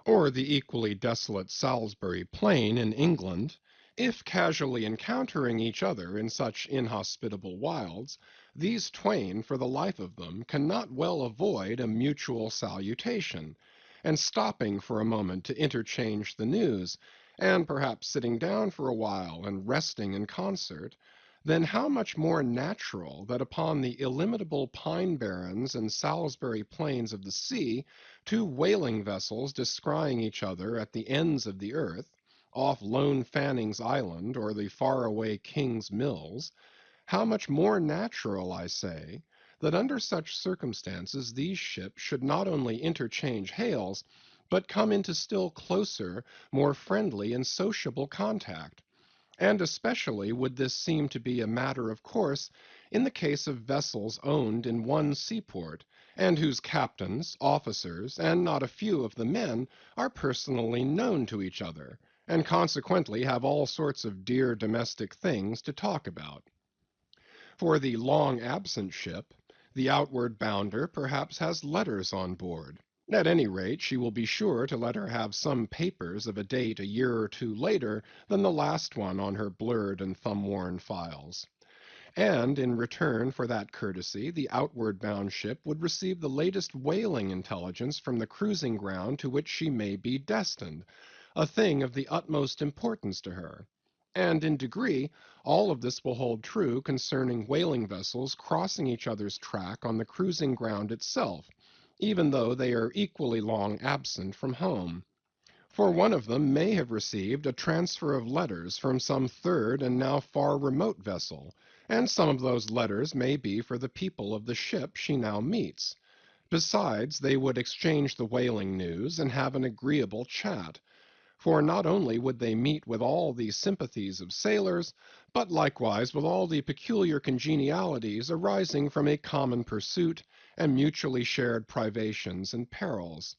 or the equally desolate Salisbury Plain in England, if casually encountering each other in such inhospitable wilds, these twain, for the life of them, cannot well avoid a mutual salutation, and stopping for a moment to interchange the news, and perhaps sitting down for a while and resting in concert, then how much more natural that upon the illimitable pine barrens and Salisbury plains of the sea, two whaling vessels descrying each other at the ends of the earth, off Lone Fanning's Island or the faraway King's Mills, how much more natural, I say, that under such circumstances these ships should not only interchange hails, but come into still closer, more friendly and sociable contact. And especially would this seem to be a matter of course in the case of vessels owned in one seaport, and whose captains, officers, and not a few of the men are personally known to each other, and consequently have all sorts of dear domestic things to talk about. For the long-absent ship, the outward bounder perhaps has letters on board. At any rate, she will be sure to let her have some papers of a date a year or two later than the last one on her blurred and thumb-worn files. And in return for that courtesy, the outward-bound ship would receive the latest whaling intelligence from the cruising ground to which she may be destined, a thing of the utmost importance to her. And in degree, all of this will hold true concerning whaling vessels crossing each other's track on the cruising ground itself, even though they are equally long absent from home. For one of them may have received a transfer of letters from some third and now far remote vessel, and some of those letters may be for the people of the ship she now meets. Besides, they would exchange the whaling news and have an agreeable chat. For not only would they meet with all the sympathies of sailors, but likewise with all the peculiar congenialities arising from a common pursuit and mutually shared privations and perils.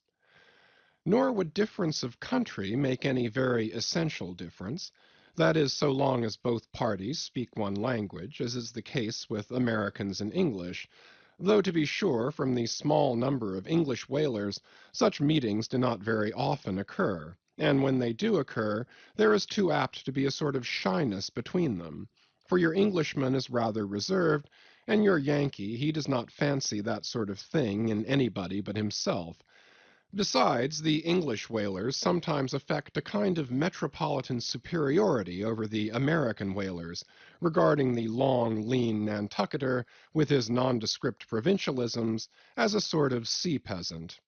Nor would difference of country make any very essential difference, that is, so long as both parties speak one language, as is the case with Americans and English, though to be sure, from the small number of English whalers, such meetings do not very often occur, and when they do occur, there is too apt to be a sort of shyness between them, for your Englishman is rather reserved, and your Yankee, he does not fancy that sort of thing in anybody but himself. Besides, the English whalers sometimes affect a kind of metropolitan superiority over the American whalers, regarding the long, lean Nantucketer, with his nondescript provincialisms, as a sort of sea peasant.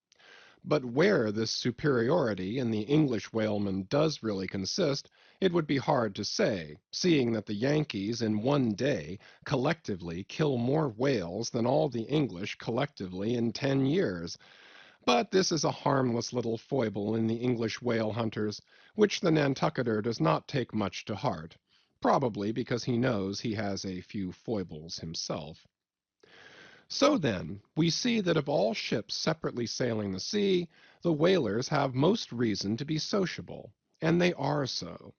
But where this superiority in the English whaleman does really consist, it would be hard to say, seeing that the Yankees in one day collectively kill more whales than all the English collectively in 10 years. But this is a harmless little foible in the English whale hunters, which the Nantucketer does not take much to heart, probably because he knows he has a few foibles himself. So then, we see that of all ships separately sailing the sea, the whalers have most reason to be sociable, and they are so.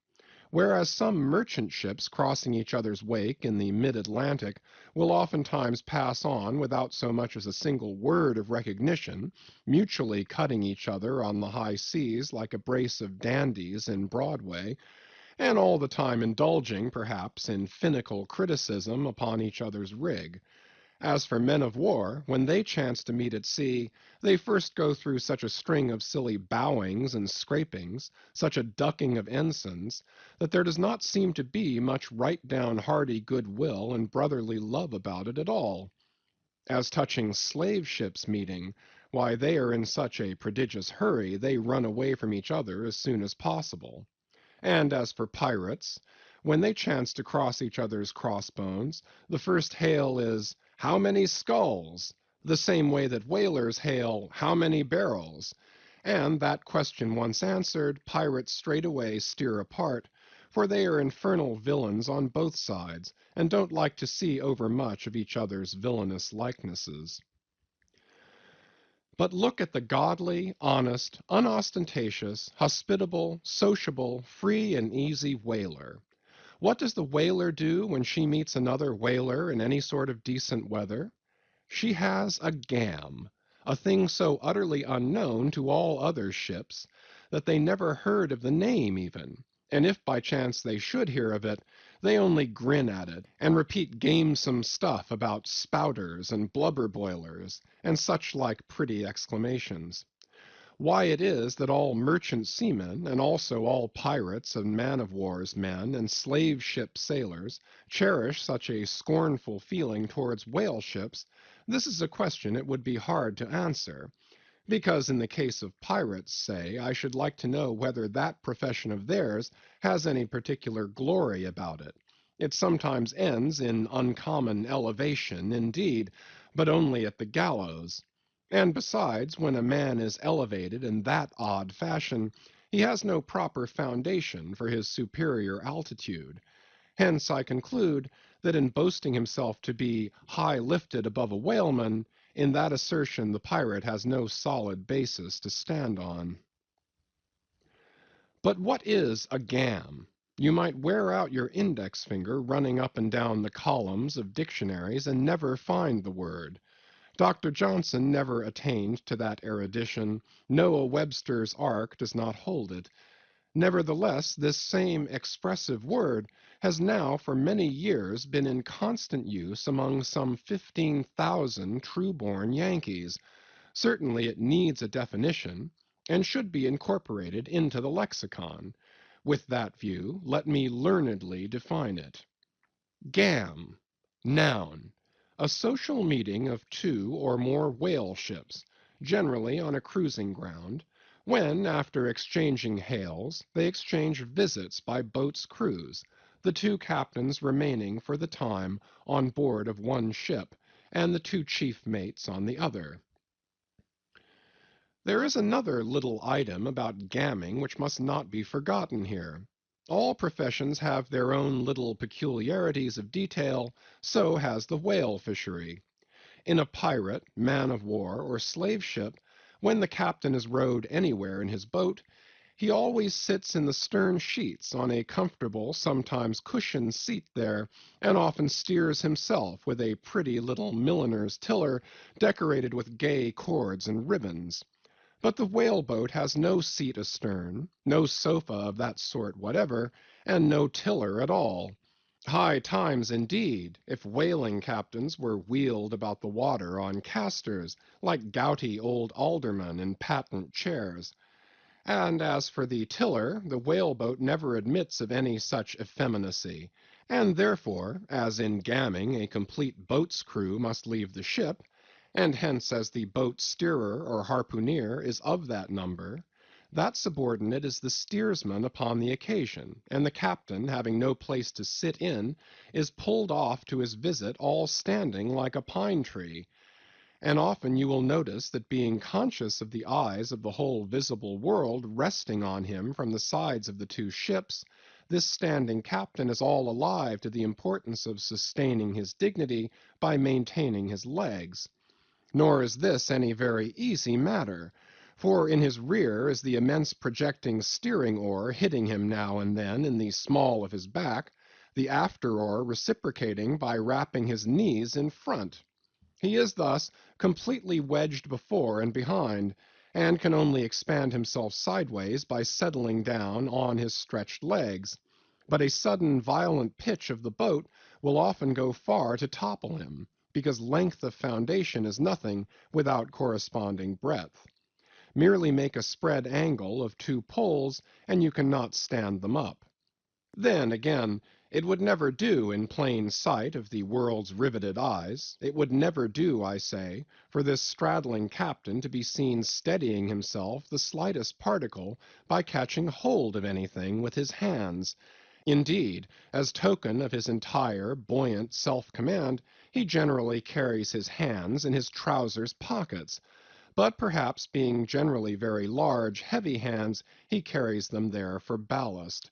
Whereas some merchant ships crossing each other's wake in the mid-Atlantic will oftentimes pass on without so much as a single word of recognition, mutually cutting each other on the high seas like a brace of dandies in Broadway, and all the time indulging, perhaps, in finical criticism upon each other's rig. As for men of war, when they chance to meet at sea, they first go through such a string of silly bowings and scrapings, such a ducking of ensigns, that there does not seem to be much right-down hearty good-will and brotherly love about it at all. As touching slave ships meeting, why, they are in such a prodigious hurry they run away from each other as soon as possible. And as for pirates, when they chance to cross each other's crossbones, the first hail is, "How many skulls?" the same way that whalers hail, "How many barrels?" And that question once answered, pirates straightway steer apart, for they are infernal villains on both sides, and don't like to see overmuch of each other's villainous likenesses. But look at the godly, honest, unostentatious, hospitable, sociable, free and easy whaler. What does the whaler do when she meets another whaler in any sort of decent weather? She has a gam, a thing so utterly unknown to all other ships that they never heard of the name even, and if by chance they should hear of it, they only grin at it and repeat gamesome stuff about spouters and blubber boilers and such like pretty exclamations. Why it is that all merchant seamen, and also all pirates and man-of-war's men and slave ship sailors, cherish such a scornful feeling towards whale ships, this is a question it would be hard to answer, because in the case of pirates, say, I should like to know whether that profession of theirs has any particular glory about it. It sometimes ends in uncommon elevation, indeed, but only at the gallows. And besides, when a man is elevated in that odd fashion, he has no proper foundation for his superior altitude. Hence I conclude that in boasting himself to be high lifted above a whaleman, in that assertion the pirate has no solid basis to stand on. But what is a gam? You might wear out your index finger running up and down the columns of dictionaries and never find the word. Dr. Johnson never attained to that erudition. Noah Webster's ark does not hold it. Nevertheless, this same expressive word has now for many years been in constant use among some 15,000 true-born Yankees. Certainly it needs a definition, and should be incorporated into the lexicon. With that view, let me learnedly define it. Gam, noun, a social meeting of two or more whale ships, generally on a cruising ground, when, after exchanging hails, they exchange visits by boat's crews, the two captains remaining for the time on board of one ship, and the two chief mates on the other. There is another little item about gamming which must not be forgotten here. All professions have their own little peculiarities of detail, so has the whale fishery. In a pirate, man-of-war, or slave ship, when the captain is rowed anywhere in his boat, he always sits in the stern sheets on a comfortable, sometimes cushioned seat there, and often steers himself with a pretty little milliner's tiller decorated with gay cords and ribbons. But the whaleboat has no seat astern, no sofa of that sort whatever, and no tiller at all. High times indeed, if whaling captains were wheeled about the water on casters, like gouty old aldermen in patent chairs. And as for the tiller, the whaleboat never admits of any such effeminacy, and therefore, as in gamming a complete boat's crew must leave the ship, and hence as the boat steerer or harpooneer is of that number, that subordinate is the steersman upon the occasion, and the captain, having no place to sit in, is pulled off to his visit all standing like a pine tree. and often you will notice that being conscious of the eyes of the whole visible world resting on him from the sides of the two ships, this standing captain is all alive to the importance of sustaining his dignity by maintaining his legs. Nor is this any very easy matter, for in his rear is the immense projecting steering oar hitting him now and then in the small of his back, the after oar reciprocating by rapping his knees in front. He is thus completely wedged before and behind, and can only expand himself sideways by settling down on his stretched legs. But a sudden violent pitch of the boat will often go far to topple him, because length of foundation is nothing without corresponding breadth. Merely make a spread angle of two poles, and you cannot stand them up. Then, again, it would never do in plain sight of the world's riveted eyes, it would never do, I say, for this straddling captain to be seen steadying himself the slightest particle by catching hold of anything with his hands. Indeed, as token of his entire, buoyant self-command, he generally carries his hands in his trousers pockets, but perhaps being generally very large, heavy hands, he carries them there for ballast.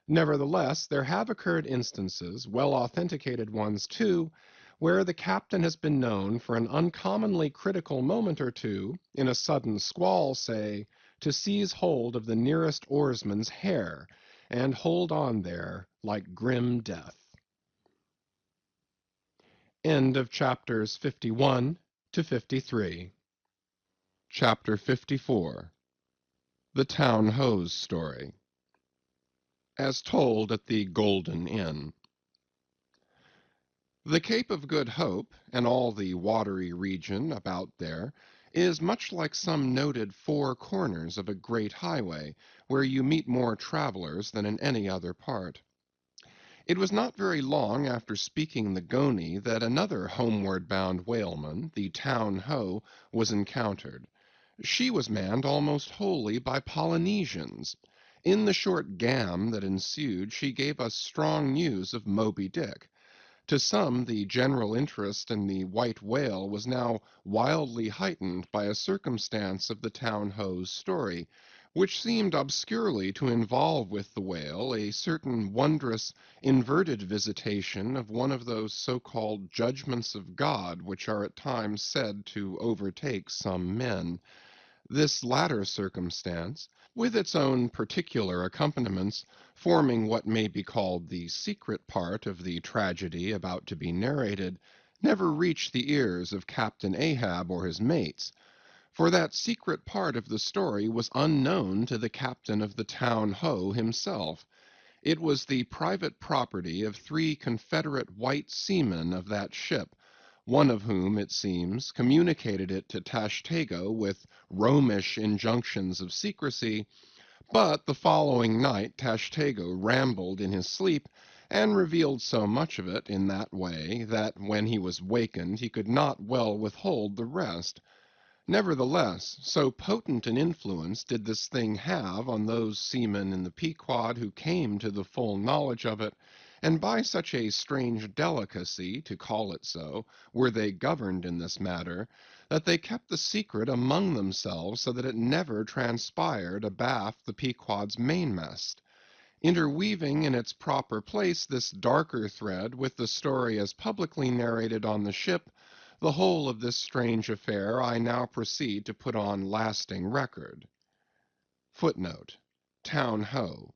Nevertheless, there have occurred instances, well authenticated ones too, where the captain has been known for an uncommonly critical moment or two, in a sudden squall, say, to seize hold of the nearest oarsman's hair, and hold on there like grim death. End of chapters 51 to 53. Chapter 54. The Town Hose Story. As told at the Golden Inn. The Cape of Good Hope, and all the watery region about there, is much like some noted four corners of a great highway, where you meet more travelers than in any other part. It was not very long after speaking the Goney that another homeward-bound whaleman, the Town Ho, was encountered. She was manned almost wholly by Polynesians. In the short gam that ensued, she gave us strong news of Moby Dick. To some, the general interest in the white whale was now wildly heightened by a circumstance of the Town Ho's story, which seemed obscurely to involve with the whale a certain wondrous, inverted visitation of one of those so-called judgments of God which are at times said to overtake some men. This latter circumstance, with its own particular accompaniments, forming what may be called the secret part of the tragedy about to be narrated, never reached the ears of Captain Ahab or his mates, for that secret part of the story was unknown to the captain of the Town Ho himself. It was the private property of 3 Confederate white seamen of that ship, one of whom, it seems, communicated it to Tashtego with Romish injunctions of secrecy, but the following night Tashtego rambled in his sleep, and revealed so much of it in that way that when he was wakened he could not well withhold the rest. Nevertheless, so potent an influence did this thing have on those seamen in the Pequod who came to the full knowledge of it, and by such a strange delicacy, to call it so, were they governed in this matter, that they kept the secret among themselves so that it never transpired abaft the Pequod's mainmast. Interweaving in its proper place this darker thread with the story as publicly narrated on the ship, the whole of this strange affair I now proceed to put on lasting record. Footnote: Town Ho,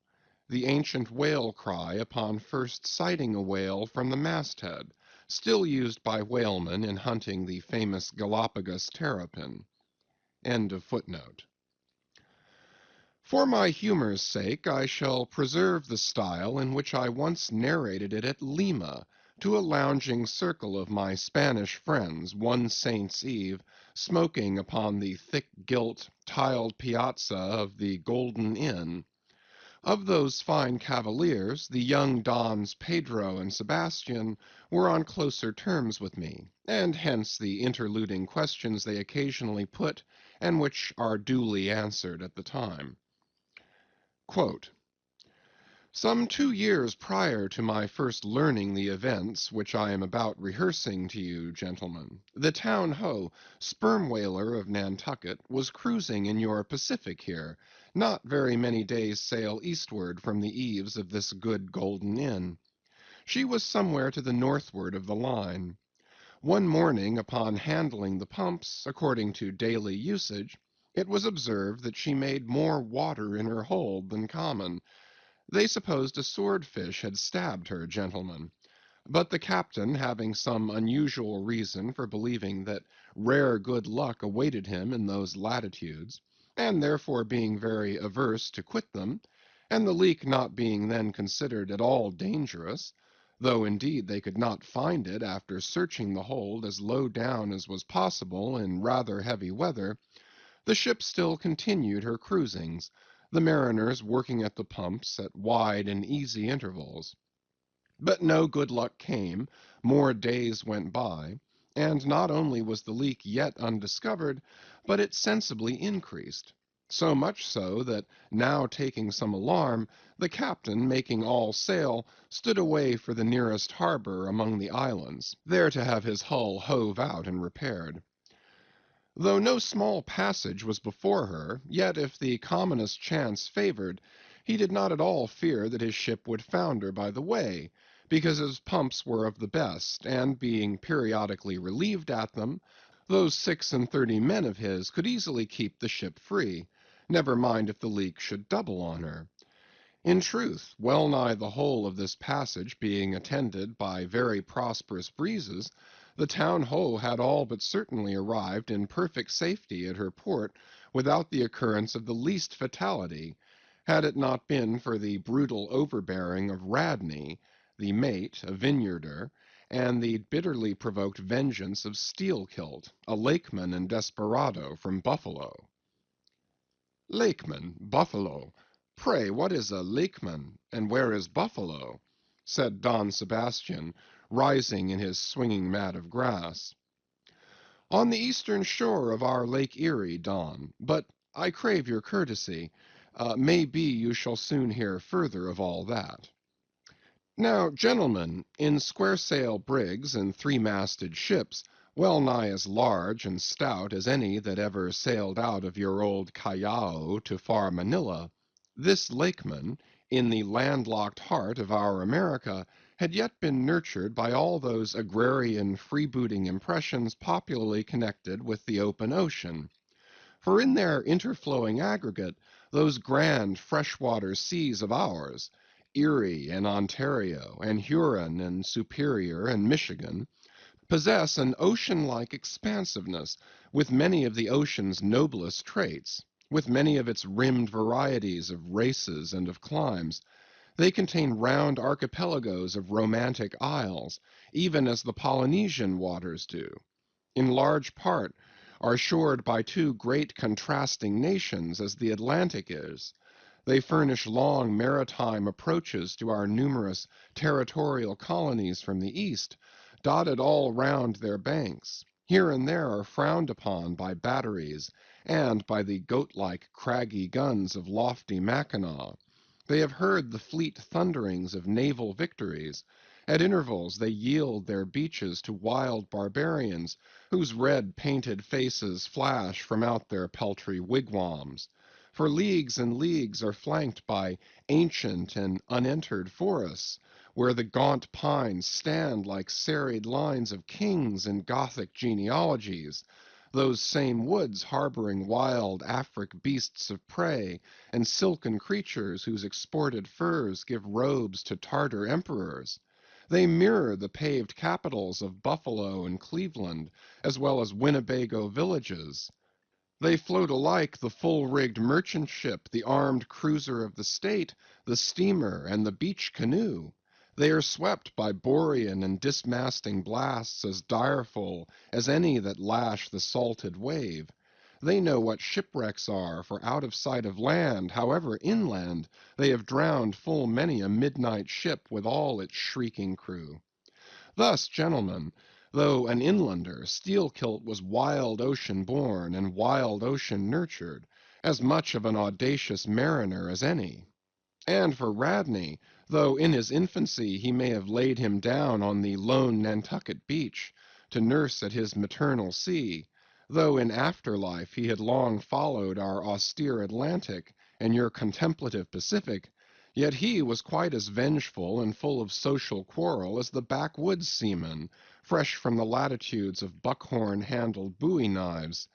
the ancient whale cry upon first sighting a whale from the masthead, still used by whalemen in hunting the famous Galapagos terrapin. End of footnote. For my humor's sake, I shall preserve the style in which I once narrated it at Lima, to a lounging circle of my Spanish friends, one Saint's Eve, smoking upon the thick-gilt, tiled piazza of the Golden Inn. Of those fine cavaliers, the young Dons Pedro and Sebastian were on closer terms with me, and hence the interluding questions they occasionally put, and which are duly answered at the time. Quote, Some 2 years prior to my first learning the events which I am about rehearsing to you, gentlemen, the town-ho, sperm whaler of Nantucket, was cruising in your Pacific here, not very many days' sail eastward from the eaves of this good Golden Inn. She was somewhere to the northward of the line. One morning, upon handling the pumps, according to daily usage, it was observed that she made more water in her hold than common. They supposed a swordfish had stabbed her, gentlemen. But the captain, having some unusual reason for believing that rare good luck awaited him in those latitudes, and therefore being very averse to quit them, and the leak not being then considered at all dangerous, though indeed they could not find it after searching the hold as low down as was possible in rather heavy weather, the ship still continued her cruisings, the mariners working at the pumps at wide and easy intervals. But no good luck came, more days went by, and not only was the leak yet undiscovered, but it sensibly increased. So much so that, now taking some alarm, the captain, making all sail, stood away for the nearest harbor among the islands, there to have his hull hove out and repaired. Though no small passage was before her, yet if the commonest chance favored, he did not at all fear that his ship would founder by the way, because his pumps were of the best, and being periodically relieved at them, those 36 men of his could easily keep the ship free, never mind if the leak should double on her. In truth, well nigh the whole of this passage being attended by very prosperous breezes, the town-ho had all but certainly arrived in perfect safety at her port without the occurrence of the least fatality, had it not been for the brutal overbearing of Radney, the mate, a vineyarder, and the bitterly provoked vengeance of Steelkilt, a lakeman and desperado from Buffalo. Lakeman, Buffalo! Pray, what is a lakeman, and where is Buffalo? Said Don Sebastian, rising in his swinging mat of grass. On the eastern shore of our Lake Erie, Don, but I crave your courtesy. May be you shall soon hear further of all that. Now, gentlemen, in square-sail brigs and three-masted ships, well nigh as large and stout as any that ever sailed out of your old Callao to far Manila, this lakeman, in the landlocked heart of our America, had yet been nurtured by all those agrarian freebooting impressions popularly connected with the open ocean. For in their interflowing aggregate, those grand freshwater seas of ours, Erie and Ontario and Huron and Superior and Michigan, possess an ocean-like expansiveness with many of the ocean's noblest traits, with many of its rimmed varieties of races and of climes. They contain round archipelagos of romantic isles, even as the Polynesian waters do. In large part are shored by two great contrasting nations as the Atlantic is. They furnish long maritime approaches to our numerous territorial colonies from the east, dotted all round their banks. Here and there are frowned upon by batteries and by the goat-like craggy guns of lofty Mackinaw. They have heard the fleet thunderings of naval victories. At intervals they yield their beaches to wild barbarians, whose red painted faces flash from out their peltry wigwams. For leagues and leagues are flanked by ancient and unentered forests, where the gaunt pines stand like serried lines of kings in Gothic genealogies, those same woods harboring wild Afric beasts of prey and silken creatures whose exported furs give robes to Tartar emperors. They mirror the paved capitals of Buffalo and Cleveland, as well as Winnebago villages. They float alike the full-rigged merchant ship, the armed cruiser of the state, the steamer, and the beach canoe. They are swept by borean and dismasting blasts as direful as any that lash the salted wave. They know what shipwrecks are, for out of sight of land, however inland, they have drowned full many a midnight ship with all its shrieking crew. Thus, gentlemen, though an inlander, Steelkilt was wild ocean born and wild ocean nurtured, as much of an audacious mariner as any. And for Radney, though in his infancy he may have laid him down on the lone Nantucket beach, to nurse at his maternal sea, though in after life he had long followed our austere Atlantic and your contemplative Pacific, yet he was quite as vengeful and full of social quarrel as the backwoods seaman, fresh from the latitudes of buckhorn-handled bowie knives.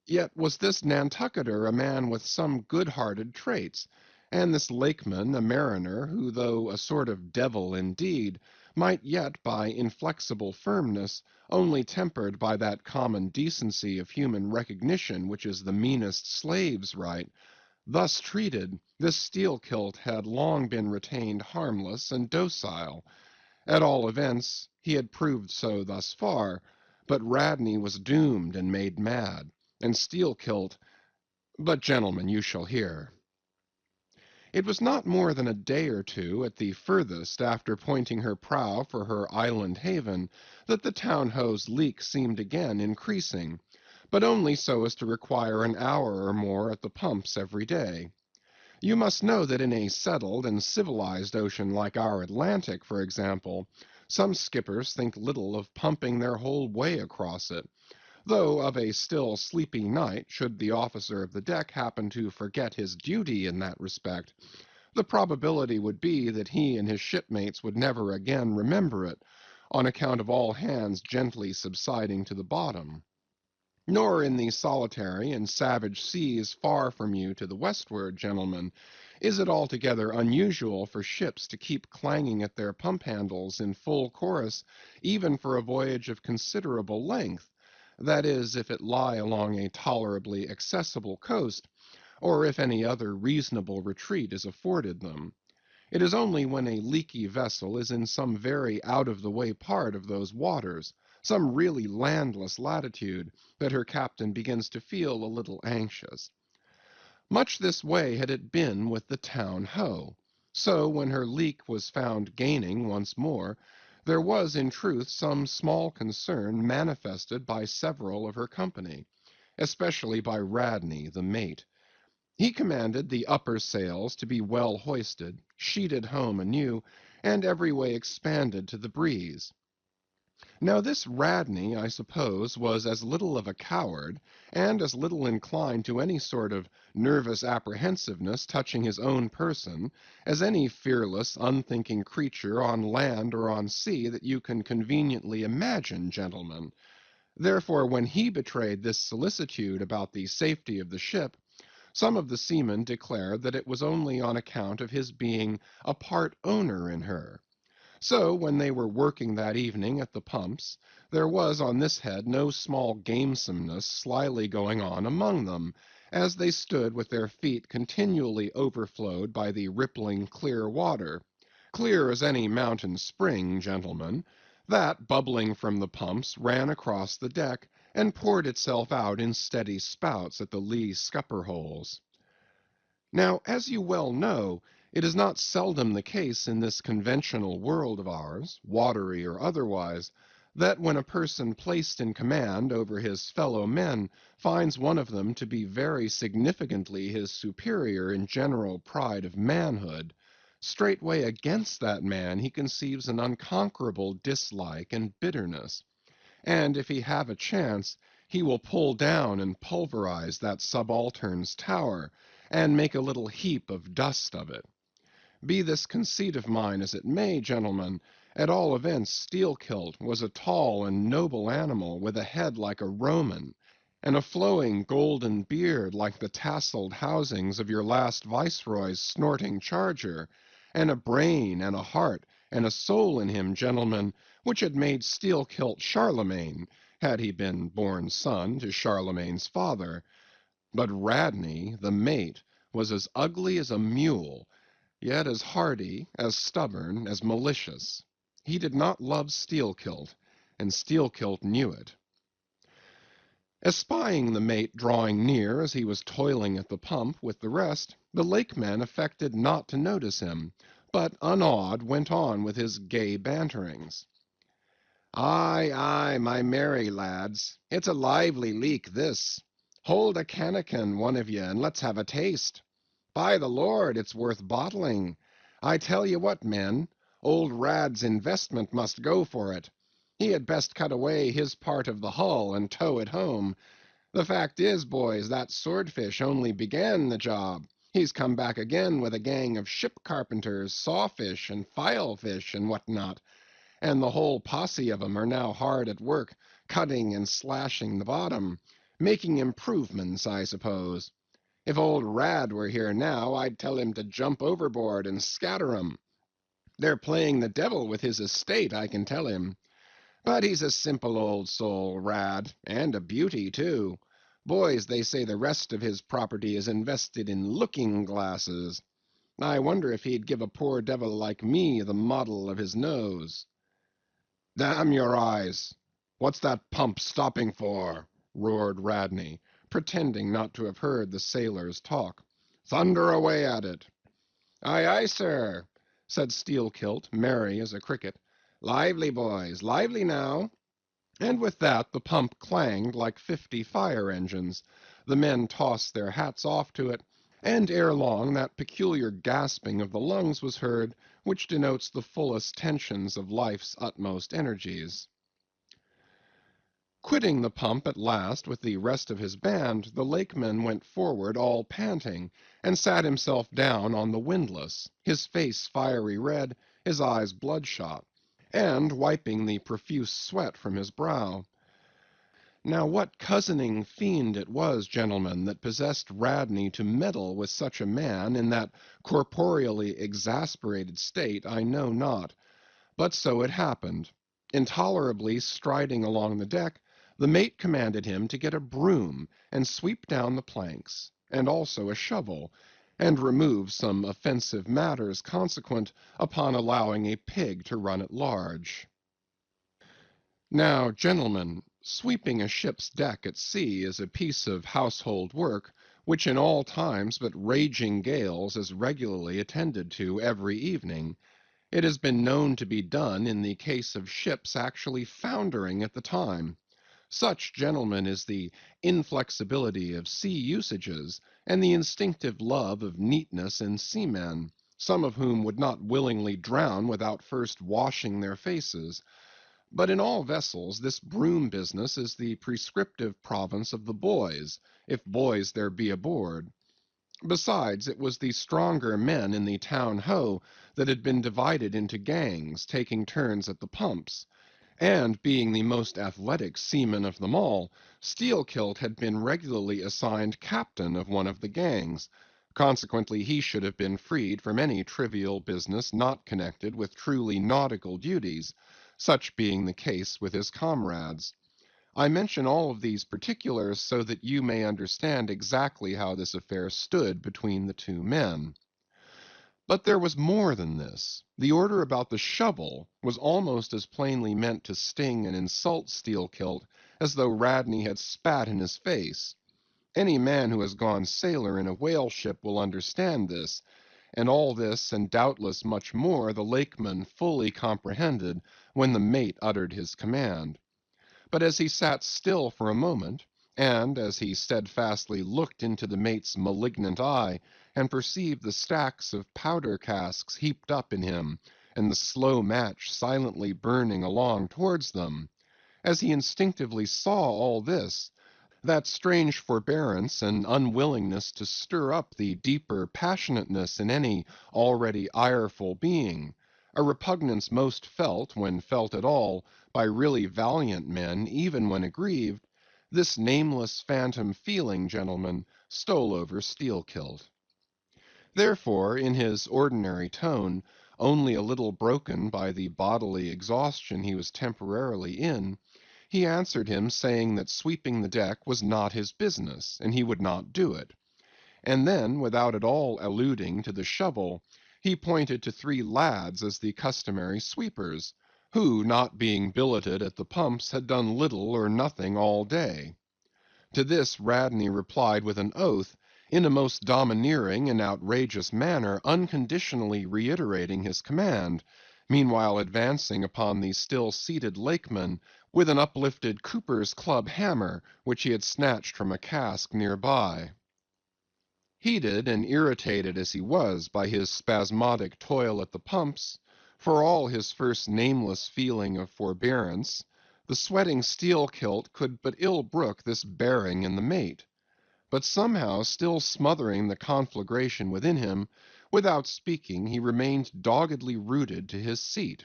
Yet was this Nantucketer a man with some good-hearted traits, and this Lakeman a mariner who, though a sort of devil indeed, might yet by inflexible firmness, only tempered by that common decency of human recognition which is the meanest slave's right, thus treated, this Steelkilt had long been retained harmless and docile. At all events, he had proved so thus far, but Radney was doomed and made mad, and Steelkilt—but, gentlemen, you shall hear. It was not more than a day or two, at the furthest, after pointing her prow for her island haven, that the town-ho's leak seemed again increasing, but only so as to require an hour or more at the pumps every day. You must know that in a settled and civilized ocean like our Atlantic, for example, some skippers think little of pumping their whole way across it, though of a still sleepy night, should the officer of the deck happen to forget his duty in that respect, the probability would be that he and his shipmates would never again remember it, on account of all hands gently subsiding to the bottom. Nor in the solitary and savage seas far from you to the westward, gentlemen, is it altogether unusual for ships to keep clanging at their pump handles in full chorus, even for a voyage of considerable length, that is, if it lie along a tolerably accessible coast, or if any other reasonable retreat is afforded them. It is only when a leaky vessel is in some very out-of-the-way part of those waters, some really landless latitude, that her captain begins to feel a little anxious. Much this way had it been with the town-ho. So when her leak was found gaining once more, there was in truth some small concern manifested by several of her company, especially by Radney, the mate. He commanded the upper sails to be well hoisted, sheeted home anew, and every way expanded to the breeze. Now this Radney, I suppose, was as little of a coward, and as little inclined to any sort of nervous apprehensiveness touching his own person, as any fearless, unthinking creature on land or on sea that you can conveniently imagine, gentlemen. Therefore, when he betrayed this solicitude about the safety of the ship, some of the seamen declared that it was only on account of his being a part owner in her. So, when they were working that evening at the pumps, there was on this head no small gamesomeness slyly going on among them, as they stood with their feet continually overflowed by the rippling clear water, clear as any mountain spring, gentlemen, that, bubbling from the pumps, ran across the deck, and poured itself out in steady spouts at the lee scupper holes. Now, as you well know, it is not seldom the case in this conventional world of ours, watery or otherwise, that when a person placed in command over his fellow men finds one of them to be very significantly his superior in general pride of manhood, straightway against that man he conceives an unconquerable dislike and bitterness, and if he have a chance, he will pull down and pulverize that subaltern's tower, and make a little heap of dust of it. Be this conceit of mine as it may, gentlemen, at all events Steelkilt was a tall and noble animal with a head like a Roman, and a flowing golden beard like the tasseled housings of your last viceroy's snorting charger, and a brain and a heart and a soul in him, gentlemen, which had made Steelkilt Charlemagne, had he been born son to Charlemagne's father. But Radney, the mate, was as ugly as a mule, yet as hardy, as stubborn, as malicious. He did not love Steelkilt, and Steelkilt knew it. Espying the mate drawing near as he was toiling at the pump with the rest, the lakeman affected not to notice him, but unawed went on with his gay banterings. "Aye, aye, my merry lads, it's a lively leak, this. Hold a cannikin, one of ye, and let's have a taste. By the Lord, it's worth bottling. I tell you what, men, old Rad's investment must go for it. He had best cut away his part of the hull and tow it home. The fact is, boys, that swordfish only began the job. He's come back again with a gang of ship carpenters, sawfish, and filefish, and what not, and the whole posse of 'em are now hard at work, cutting and slashing the bottom, making improvements, I suppose. If old Rad were here now, I'd tell him to jump overboard and scatter 'em. They're playing the devil with his estate, I can tell him. But he's a simple old soul, Rad, and a beauty, too. Boys, they say the rest of his property is invested in looking-glasses. I wonder if he'd give a poor devil like me the model of his nose. Damn your eyes! What's that pump stopping for? Roared Radney, pretending not to have heard the sailors talk. Thunder away at it. Aye, aye, sir, said Steelkilt, merry as a cricket. Lively, boys, lively now. And with that the pump clanged like 50 fire engines. The men tossed their hats off to it, and ere long that peculiar gasping of the lungs was heard, which denotes the fullest tensions of life's utmost energies. Quitting the pump at last with the rest of his band, the lakeman went forward all panting, and sat himself down on the windlass, his face fiery red, his eyes bloodshot, and wiping the profuse sweat from his brow. Now what cozening fiend it was, gentlemen, that possessed Radney to meddle with such a man in that corporeally exasperated state, I know not. But so it happened. Intolerably striding along the deck, the mate commanded him to get a broom and sweep down the planks, and also a shovel, and remove some offensive matters consequent upon allowing a pig to run at large. Now, gentlemen, sweeping a ship's deck at sea is a piece of household work which in all times but raging gales is regularly attended to every evening. It has been known to be done in the case of ships actually foundering at the time. Such, gentlemen, is the inflexibility of sea usages, and the instinctive love of neatness in seamen, some of whom would not willingly drown without first washing their faces. But in all vessels this broom business is the prescriptive province of the boys, if boys there be aboard. Besides, it was the stronger men in the town-ho that had been divided into gangs, taking turns at the pumps, and being the most athletic seaman of them all, Steelkilt had been regularly assigned captain of one of the gangs. Consequently, he should have been freed from any trivial business not connected with truly nautical duties, such being the case with his comrades. I mention all of these particulars so that you may understand exactly how this affair stood between the two men. But there was more than this. The order about the shovel was almost as plainly meant to sting and insult Steelkilt as though Radney had spat in his face. Any man who has gone sailor in a whale ship will understand this, and all this, and doubtless much more, the lakeman fully comprehended when the mate uttered his command. But as he sat still for a moment, and as he steadfastly looked into the mate's malignant eye, and perceived the stacks of powder casks heaped up in him, and the slow match silently burning along towards them, as he instinctively saw all this, that strange forbearance and unwillingness to stir up the deeper passionateness in any already ireful being, a repugnance most felt, when felt at all, by really valiant men, even when aggrieved, this nameless phantom feeling, gentlemen, stole over Steelkilt. Therefore, in his ordinary tone, only a little broken by the bodily exhaustion he was temporarily in, he answered him, saying that sweeping the deck was not his business, and he would not do it. And then, without at all alluding to the shovel, he pointed to 3 lads as the customary sweepers, who, not being billeted at the pumps, had done little or nothing all day. To this Radney replied with an oath, in a most domineering and outrageous manner, unconditionally reiterating his command, meanwhile advancing upon the still seated lakeman with an uplifted cooper's club hammer, which he had snatched from a cask near by. Heated and irritated as he was by his spasmodic toil at the pumps, for all his first nameless feeling of forbearance, the sweating steel-kilt could but ill brook this bearing in the mate. But somehow, still smothering the conflagration within him, without speaking he remained doggedly rooted to his seat,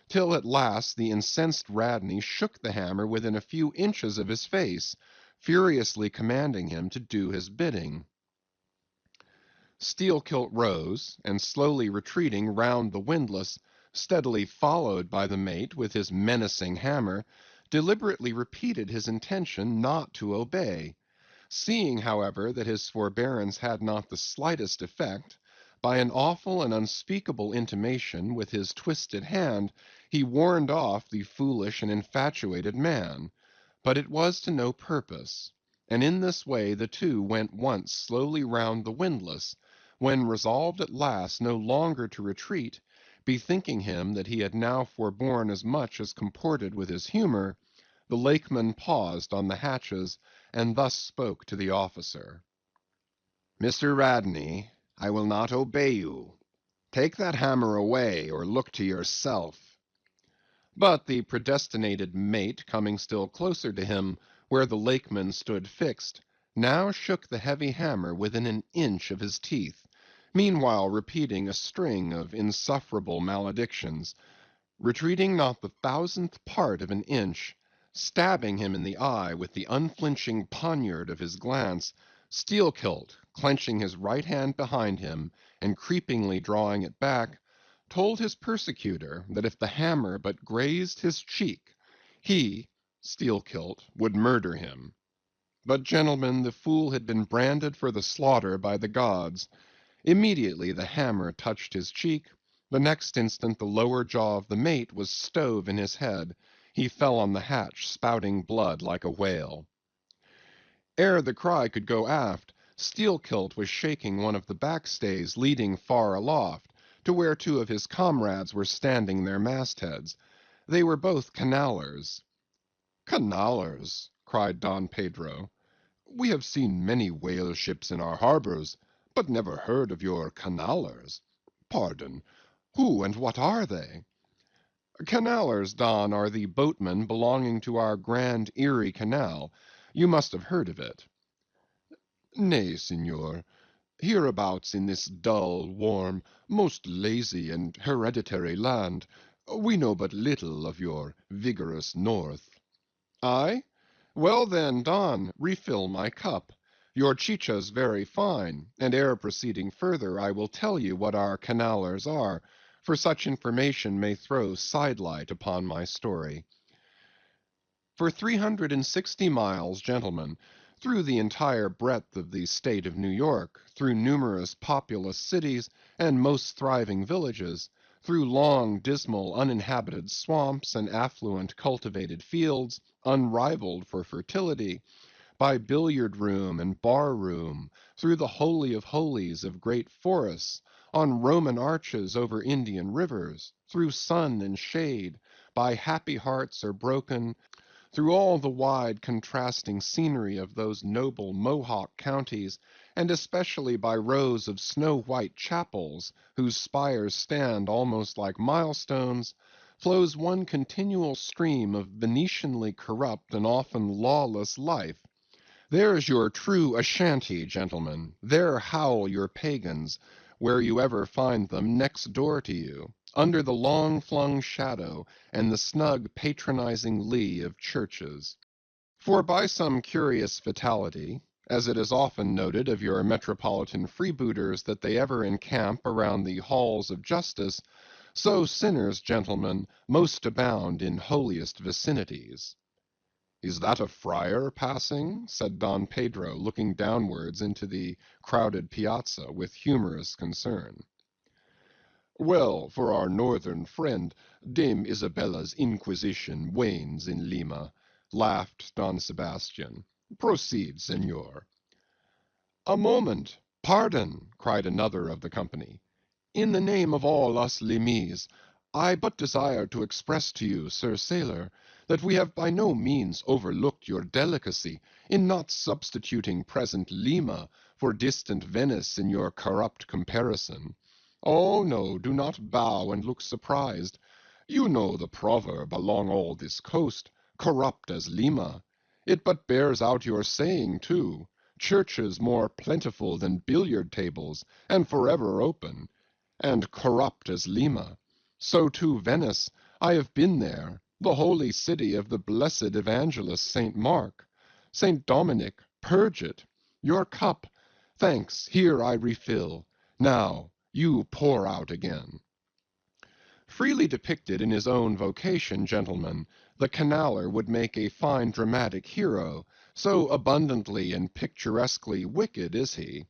till at last the incensed Radney shook the hammer within a few inches of his face, furiously commanding him to do his bidding. Steelkilt rose, and slowly retreating round the windlass, steadily followed by the mate with his menacing hammer, deliberately repeated his intention not to obey. Seeing, however, that his forbearance had not the slightest effect, by an awful and unspeakable intimation with his twisted hand, he warned off the foolish and infatuated man. But it was to no purpose, and in this way the two went once slowly round the windlass, when resolved at last no longer to retreat, bethinking him that he had now forborne as much as comported with his humour, the Lakeman paused on the hatches, and thus spoke to the officer. "Mr. Radney, I will not obey you. Take that hammer away, or look to yourself." But the predestinated mate, coming still closer to him, where the Lakeman stood fixed, now shook the heavy hammer within an inch of his teeth, meanwhile repeating a string of insufferable maledictions, retreating not the thousandth part of an inch, stabbing him in the eye with the unflinching poniard of his glance, Steelkilt, clenching his right hand behind him, and creepingly drawing it back, told his persecutor that if the hammer but grazed his cheek, he, Steelkilt, would murder him. But, gentlemen, the fool had been branded for the slaughter by the gods. Immediately the hammer touched his cheek, the next instant the lower jaw of the mate was stove in his head. He fell on the hatch, spouting blood like a whale. Ere the cry could go aft, Steelkilt was shaking one of the backstays leading far aloft, to where two of his comrades were standing their mastheads. They were both canallers. "Canallers!" cried Don Pedro. "We have seen many whale ships in our harbors, but never heard of your canallers. Pardon, who and what are they?" "Canallers, Don, are the boatmen belonging to our Grand Erie Canal. You must have heard of it." "Nay, Signor. Hereabouts in this dull, warm, most lazy and hereditary land, we know but little of your vigorous north." "Aye? Well then, Don, refill my cup. Your chicha's very fine, and ere proceeding further I will tell you what our canallers are, for such information may throw sidelight upon my story. For 360 miles, gentlemen, through the entire breadth of the state of New York, through numerous populous cities and most thriving villages, through long, dismal, uninhabited swamps and affluent cultivated fields, unrivaled for fertility, by billiard room and bar room, through the holy of holies of great forests, on Roman arches over Indian rivers, through sun and shade, by happy hearts or broken, through all the wide contrasting scenery of those noble Mohawk counties, and especially by rows of snow-white chapels, whose spires stand almost like milestones, flows one continual stream of Venetianly corrupt and often lawless life. There's your true Ashanti, gentlemen. There howl your pagans, where you ever find them, next door to you, under the long-flung shadow and the snug patronizing lee of churches. For by some curious fatality, as it is often noted of your metropolitan freebooters that they ever encamp around the halls of justice, so sinners, gentlemen, most abound in holiest vicinities. "Is that a friar passing?" said Don Pedro, looking downwards into the crowded piazza with humorous concern. "Well, for our northern friend, Dame Isabella's Inquisition wanes in Lima," laughed Don Sebastian. "Proceed, Senor." "A moment! Pardon!" cried another of the company. "In the name of all us Limise, I but desire to express to you, Sir Sailor, that we have by no means overlooked your delicacy in not substituting present Lima for distant Venice in your corrupt comparison. Oh, no, do not bow and look surprised. You know the proverb along all this coast, corrupt as Lima. It but bears out your saying, too. Churches more plentiful than billiard tables, and forever open, and corrupt as Lima. So too Venice. I have been there, the holy city of the blessed evangelist Saint Mark. Saint Dominic, purge it. Your cup. Thanks, here I refill. Now, you pour out again. Freely depicted in his own vocation, gentlemen, the canaller would make a fine dramatic hero, so abundantly and picturesquely wicked is he.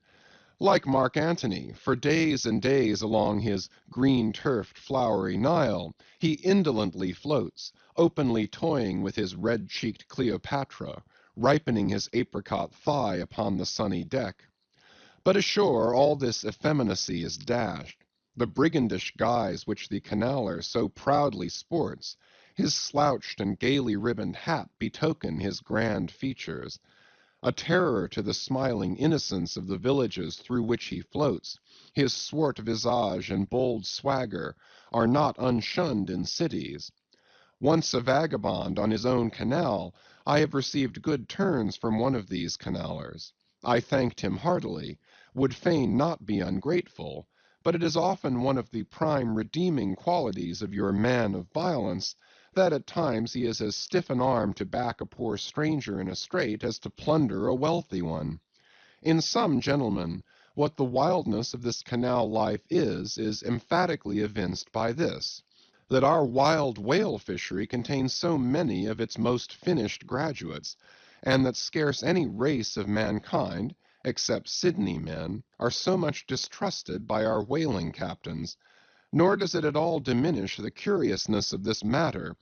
Like Mark Antony, for days and days along his green-turfed, flowery Nile, he indolently floats, openly toying with his red-cheeked Cleopatra, ripening his apricot thigh upon the sunny deck. But ashore all this effeminacy is dashed. The brigandish guise which the canaller so proudly sports, his slouched and gaily ribboned hat betoken his grand features. A terror to the smiling innocence of the villages through which he floats, his swart visage and bold swagger are not unshunned in cities. Once a vagabond on his own canal, I have received good turns from one of these canallers. I thanked him heartily, would fain not be ungrateful, but it is often one of the prime redeeming qualities of your man of violence that at times he is as stiff an arm to back a poor stranger in a strait as to plunder a wealthy one. In sum, gentlemen, what the wildness of this canal life is emphatically evinced by this, that our wild whale fishery contains so many of its most finished graduates, and that scarce any race of mankind, except Sydney men, are so much distrusted by our whaling captains. Nor does it at all diminish the curiousness of this matter,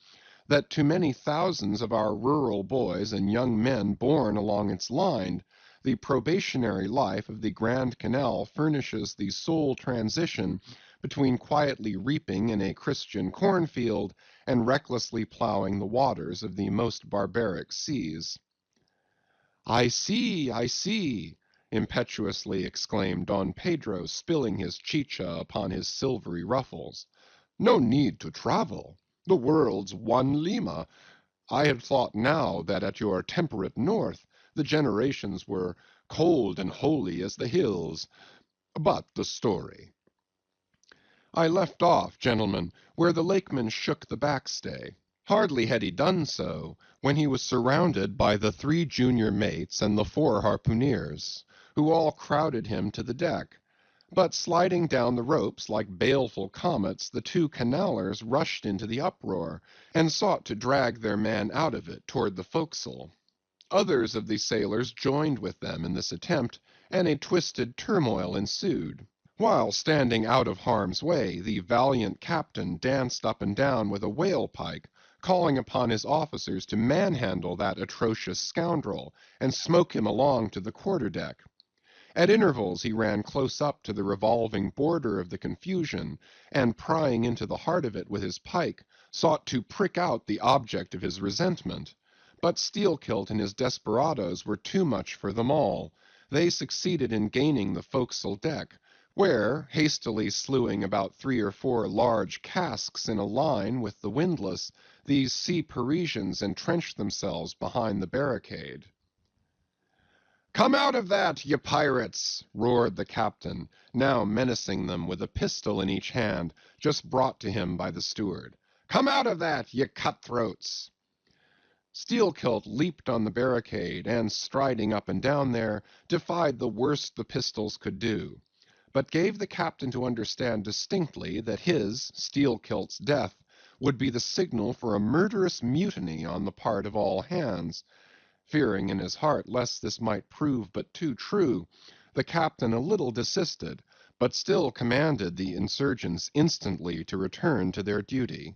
that to many thousands of our rural boys and young men born along its line, the probationary life of the Grand Canal furnishes the sole transition between quietly reaping in a Christian cornfield and recklessly plowing the waters of the most barbaric seas. I see, impetuously exclaimed Don Pedro, spilling his chicha upon his silvery ruffles. No need to travel. The world's one Lima. I had thought now that at your temperate north the generations were cold and holy as the hills. But the story. I left off, gentlemen, where the lakeman shook the backstay. Hardly had he done so, when he was surrounded by the 3 junior mates and the 4 harpooneers, who all crowded him to the deck. But sliding down the ropes like baleful comets, the 2 canallers rushed into the uproar, and sought to drag their man out of it toward the forecastle. Others of the sailors joined with them in this attempt, and a twisted turmoil ensued. While standing out of harm's way, the valiant captain danced up and down with a whale pike, calling upon his officers to manhandle that atrocious scoundrel, and smoke him along to the quarter-deck. At intervals he ran close up to the revolving border of the confusion, and prying into the heart of it with his pike, sought to prick out the object of his resentment. But Steelkilt and his desperadoes were too much for them all. They succeeded in gaining the forecastle deck, where, hastily slewing about 3 or 4 large casks in a line with the windlass, these sea Parisians entrenched themselves behind the barricade. "Come out of that, ye pirates!" roared the captain, now menacing them with a pistol in each hand, just brought to him by the steward. "Come out of that, ye cutthroats!" Steelkilt leaped on the barricade, and striding up and down there, defied the worst the pistols could do, but gave the captain to understand distinctly that his, Steelkilt's, death would be the signal for a murderous mutiny on the part of all hands. Fearing in his heart lest this might prove but too true, the captain a little desisted, but still commanded the insurgents instantly to return to their duty.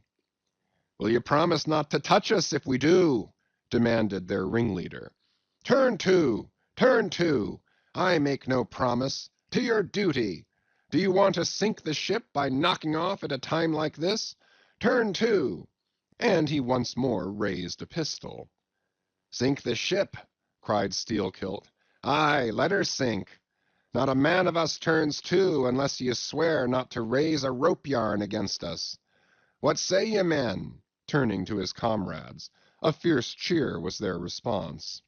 "Will you promise not to touch us if we do?" demanded their ringleader. Turn to! I make no promise. To your duty! Do you want to sink the ship by knocking off at a time like this? Turn to!" And he once more raised a pistol. "Sink the ship!" cried Steelkilt. "Aye, let her sink. Not a man of us turns to unless ye swear not to raise a rope yarn against us. What say ye, men?" turning to his comrades. A fierce cheer was their response.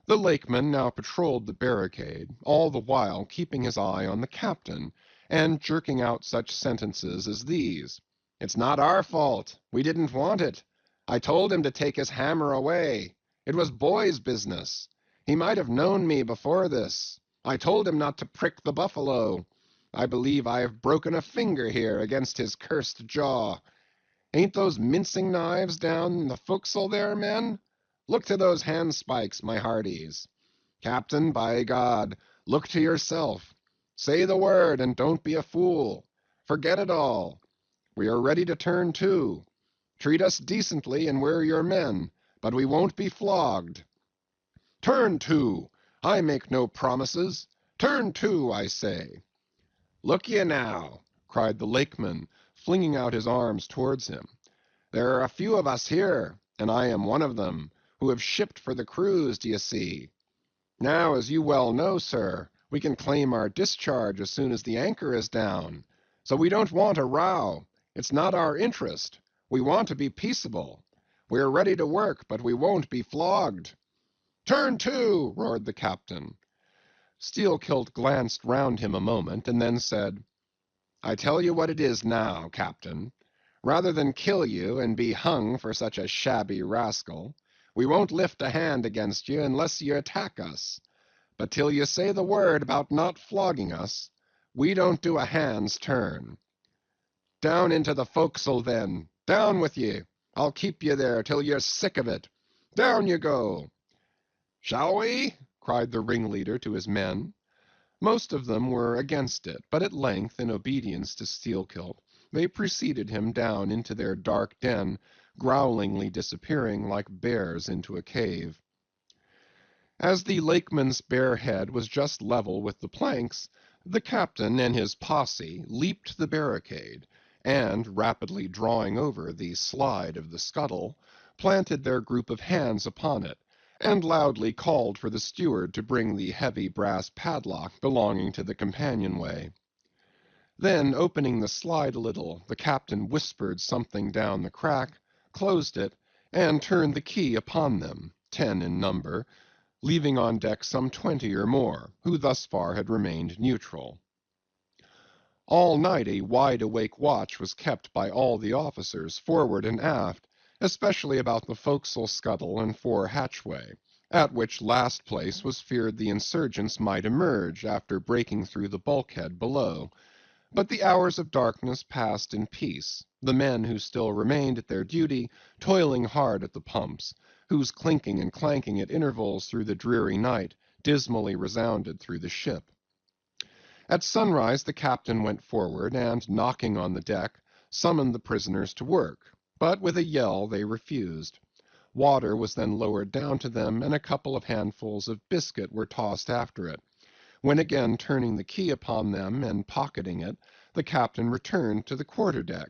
The lakeman now patrolled the barricade, all the while keeping his eye on the captain, and jerking out such sentences as these. "It's not our fault. We didn't want it. I told him to take his hammer away. It was boy's business. He might have known me before this. I told him not to prick the buffalo. I believe I have broken a finger here against his cursed jaw. Ain't those mincing knives down in the forecastle there, men? Look to those handspikes, my hearties. Captain, by God, look to yourself. Say the word, and don't be a fool. Forget it all. We are ready to turn to. Treat us decently, and we're your men, but we won't be flogged. Turn to! I make no promises. Turn to, I say." "Look ye now," cried the lakeman, flinging out his arms towards him. "There are a few of us here, and I am one of them, who have shipped for the cruise, d'ye see. Now, as you well know, sir, we can claim our discharge as soon as the anchor is down. So we don't want a row. It's not our interest. We want to be peaceable. We're ready to work, but we won't be flogged." "Turn to!" roared the captain. Steelkilt glanced round him a moment, and then said, "I tell you what it is now, captain. Rather than kill you and be hung for such a shabby rascal, we won't lift a hand against you unless you attack us. But till you say the word about not flogging us, we don't do a hand's turn. Down into the forecastle, then. Down with ye. I'll keep you there till you're sick of it. Down you go." "Shall we?" cried the ringleader to his men. Most of them were against it, but at length, in obedience to Steelkilt, they preceded him down into their dark den, growlingly disappearing like bears into a cave. As the lakeman's bare head was just level with the planks, the captain and his posse leaped the barricade, and, rapidly drawing over the slide of the scuttle, planted their group of hands upon it, and loudly called for the steward to bring the heavy brass padlock belonging to the companionway. Then, opening the slide a little, the captain whispered something down the crack, closed it, and turned the key upon them, 10 in number, leaving on deck some 20 or more, who thus far had remained neutral. All night a wide-awake watch was kept by all the officers, forward and aft, especially about the forecastle scuttle and fore hatchway, at which last place was feared the insurgents might emerge after breaking through the bulkhead below. But the hours of darkness passed in peace, the men who still remained at their duty toiling hard at the pumps, whose clinking and clanking at intervals through the dreary night dismally resounded through the ship. At sunrise the captain went forward, and, knocking on the deck, summoned the prisoners to work, but with a yell they refused. Water was then lowered down to them, and a couple of handfuls of biscuit were tossed after it, when again turning the key upon them and pocketing it, the captain returned to the quarter-deck.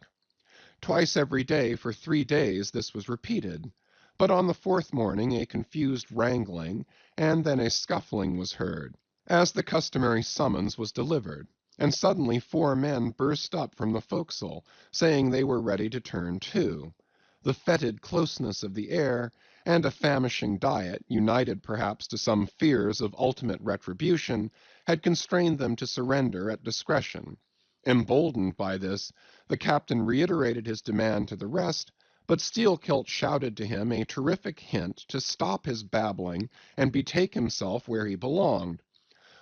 Twice every day for 3 days this was repeated, but on the 4th morning a confused wrangling, and then a scuffling was heard, as the customary summons was delivered, and suddenly 4 men burst up from the forecastle, saying they were ready to turn to. The fetid closeness of the air, and a famishing diet, united perhaps to some fears of ultimate retribution, had constrained them to surrender at discretion. Emboldened by this, the captain reiterated his demand to the rest, but Steelkilt shouted to him a terrific hint to stop his babbling and betake himself where he belonged.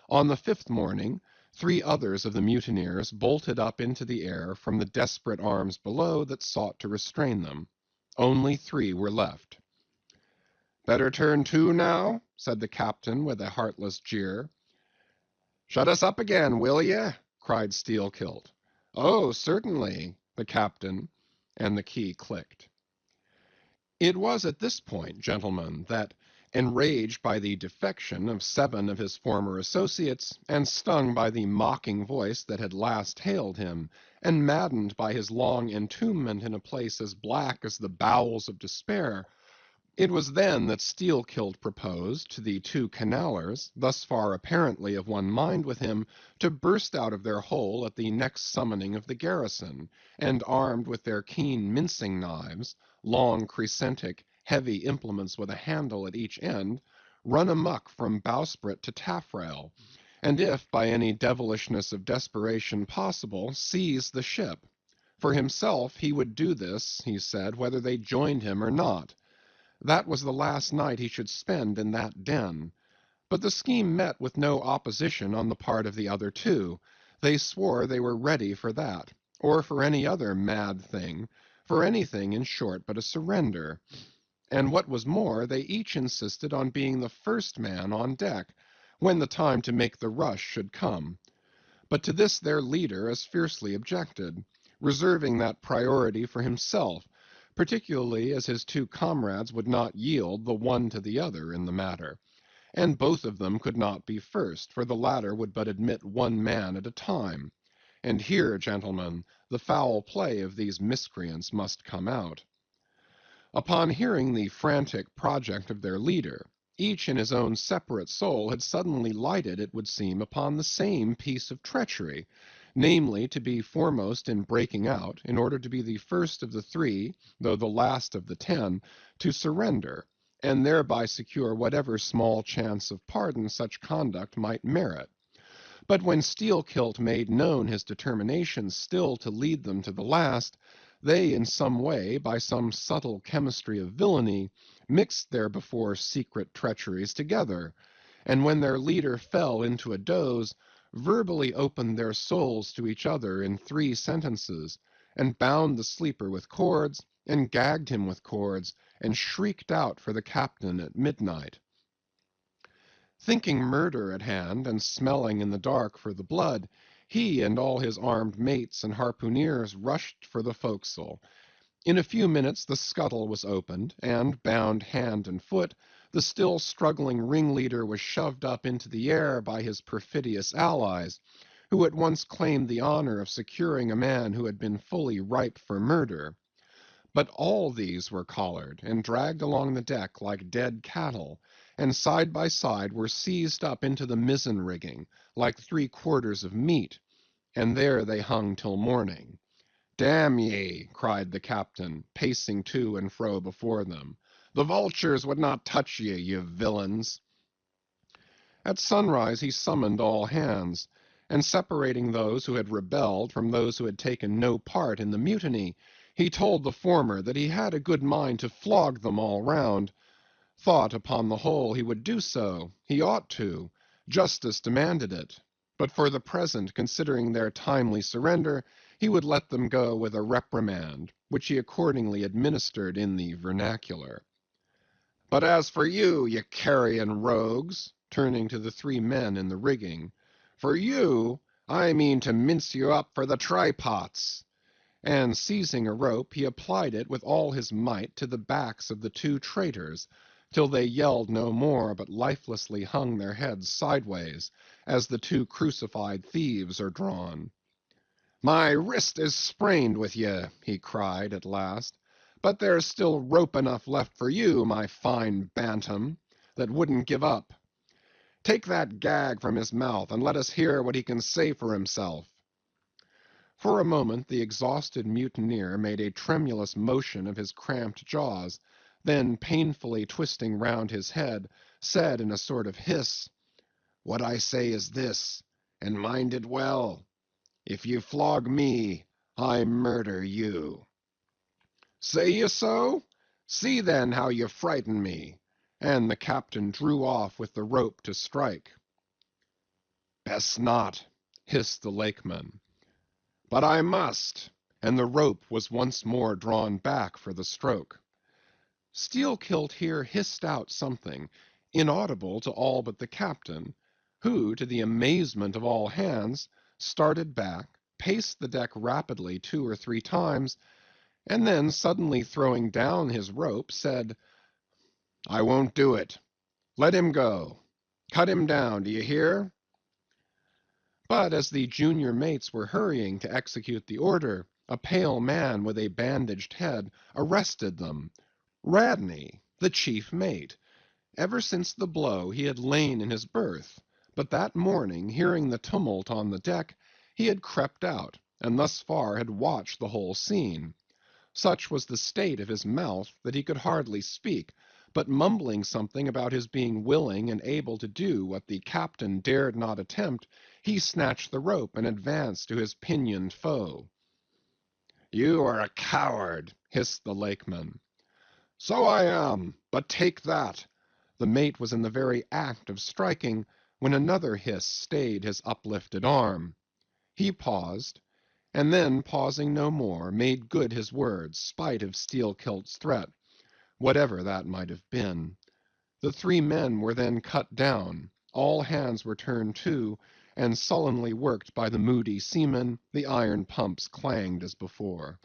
On the 5th morning, 3 others of the mutineers bolted up into the air from the desperate arms below that sought to restrain them. Only 3 were left. "Better turn to now?" said the captain with a heartless jeer. "Shut us up again, will ye?" cried Steelkilt. "Oh, certainly," the captain, and the key clicked. It was at this point, gentlemen, that, enraged by the defection of 7 of his former associates, and stung by the mocking voice that had last hailed him, and maddened by his long entombment in a place as black as the bowels of despair, it was then that Steelkilt proposed to the 2 Canallers, thus far apparently of one mind with him, to burst out of their hole at the next summoning of the garrison, and armed with their keen mincing knives, long crescentic, heavy implements with a handle at each end, run amuck from bowsprit to taffrail, and if by any devilishness of desperation possible, seize the ship. For himself, he would do this, he said, whether they joined him or not. That was the last night he should spend in that den. But the scheme met with no opposition on the part of the other 2. They swore they were ready for that, or for any other mad thing, for anything, in short, but a surrender. And what was more, they each insisted on being the first man on deck, when the time to make the rush should come. But to this their leader as fiercely objected, reserving that priority for himself, particularly as his 2 comrades would not yield the one to the other in the matter, and both of them could not be first, for the latter would but admit 1 man at a time. And here, gentlemen, the foul play of these miscreants must come out. Upon hearing the frantic project of their leader, each in his own separate soul had suddenly lighted, it would seem, upon the same piece of treachery, namely, to be foremost in breaking out, in order to be the first of the 3, though the last of the 10, to surrender, and thereby secure whatever small chance of pardon such conduct might merit. But when Steelkilt made known his determination still to lead them to the last, they in some way, by some subtle chemistry of villainy, mixed their before secret treacheries together, and when their leader fell into a doze, verbally opened their souls to each other in 3 sentences, and bound the sleeper with cords, and gagged him with cords, and shrieked out for the captain at midnight. Thinking murder at hand, and smelling in the dark for the blood, he and all his armed mates and harpooneers rushed for the forecastle. In a few minutes the scuttle was opened, and, bound hand and foot, the still struggling ringleader was shoved up into the air by his perfidious allies, who at once claimed the honor of securing a man who had been fully ripe for murder. But all these were collared and dragged along the deck like dead cattle, and side by side were seized up into the mizzen rigging, like 3/4 of meat, and there they hung till morning. "Damn ye!" cried the captain, pacing to and fro before them. "The vultures would not touch ye, you villains!" At sunrise he summoned all hands, and separating those who had rebelled from those who had taken no part in the mutiny, he told the former that he had a good mind to flog them all round. Thought, upon the whole, he would do so, he ought to, justice demanded it, but for the present, considering their timely surrender, he would let them go with a reprimand, which he accordingly administered in the vernacular. "But as for you, ye carrion rogues," turning to the 3 men in the rigging, "for you I mean to mince you up for the trypots." And seizing a rope, he applied it with all his might to the backs of the 2 traitors, till they yelled no more, but lifelessly hung their heads sideways, as the 2 crucified thieves are drawn. "My wrist is sprained with ye," he cried at last, "but there's still rope enough left for you, my fine bantam, that wouldn't give up. Take that gag from his mouth, and let us hear what he can say for himself." For a moment the exhausted mutineer made a tremulous motion of his cramped jaws, then painfully twisting round his head, said in a sort of hiss, "What I say is this, and mind it well. If you flog me, I murder you." "Say ye so? See then how you frighten me." And the captain drew off with the rope to strike. "Best not," hissed the lakeman. "But I must," and the rope was once more drawn back for the stroke. Steelkilt here hissed out something, inaudible to all but the captain, who, to the amazement of all hands, started back, paced the deck rapidly 2 or 3 times, and then suddenly throwing down his rope, said, "I won't do it. Let him go. Cut him down, do you hear?" But as the junior mates were hurrying to execute the order, a pale man with a bandaged head arrested them. Radney, the chief mate. Ever since the blow he had lain in his berth, but that morning, hearing the tumult on the deck, he had crept out, and thus far had watched the whole scene. Such was the state of his mouth that he could hardly speak, but mumbling something about his being willing and able to do what the captain dared not attempt, he snatched the rope and advanced to his pinioned foe. "You are a coward," hissed the lakeman. "So I am, but take that." The mate was in the very act of striking when another hiss stayed his uplifted arm. He paused, and then, pausing no more, made good his words, spite of Steelkilt's threat, whatever that might have been. The three men were then cut down, all hands were turned to, and sullenly worked by the moody seamen, the iron pumps clanged as before.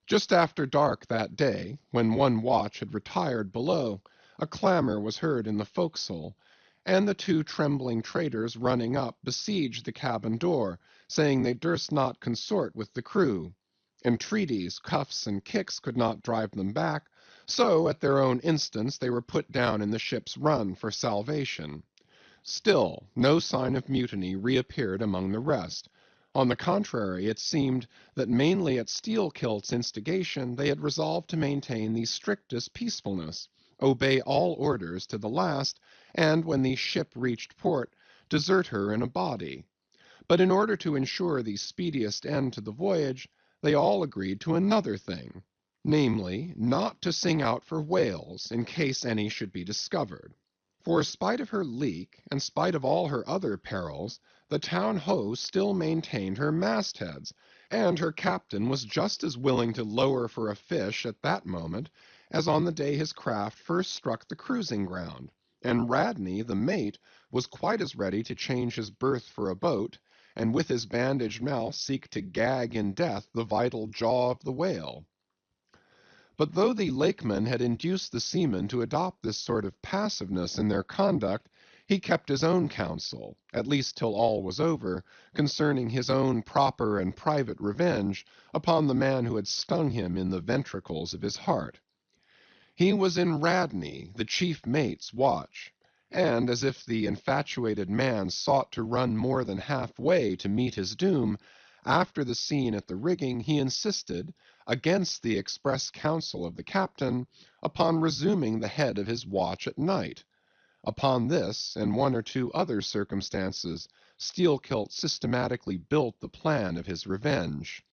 Just after dark that day, when one watch had retired below, a clamor was heard in the forecastle, and the two trembling traders running up besieged the cabin door, saying they durst not consort with the crew. Entreaties, cuffs, and kicks could not drive them back, so at their own instance they were put down in the ship's run for salvation. Still no sign of mutiny reappeared among the rest. On the contrary, it seemed that mainly at Steelkilt's instigation they had resolved to maintain the strictest peacefulness, obey all orders to the last, and when the ship reached port, desert her in a body. But in order to ensure the speediest end to the voyage, they all agreed to another thing, namely, not to sing out for whales in case any should be discovered. For spite of her leak, and spite of all her other perils, the town-ho still maintained her mastheads, and her captain was just as willing to lower for a fish at that moment as on the day his craft first struck the cruising ground, and Radney, the mate, was quite as ready to change his berth for a boat, and with his bandaged mouth seek to gag in death the vital jaw of the whale. But though the lakeman had induced the seamen to adopt this sort of passiveness in their conduct, he kept his own counsel, at least till all was over, concerning his own proper and private revenge upon the man who had stung him in the ventricles of his heart. He was in Radney, the chief mate's watch, and as if the infatuated man sought to run more than half-way to meet his doom, after the scene at the rigging he insisted, against the express counsel of the captain, upon resuming the head of his watch at night. Upon this, and one or two other circumstances, Steelkilt systematically built the plan of his revenge.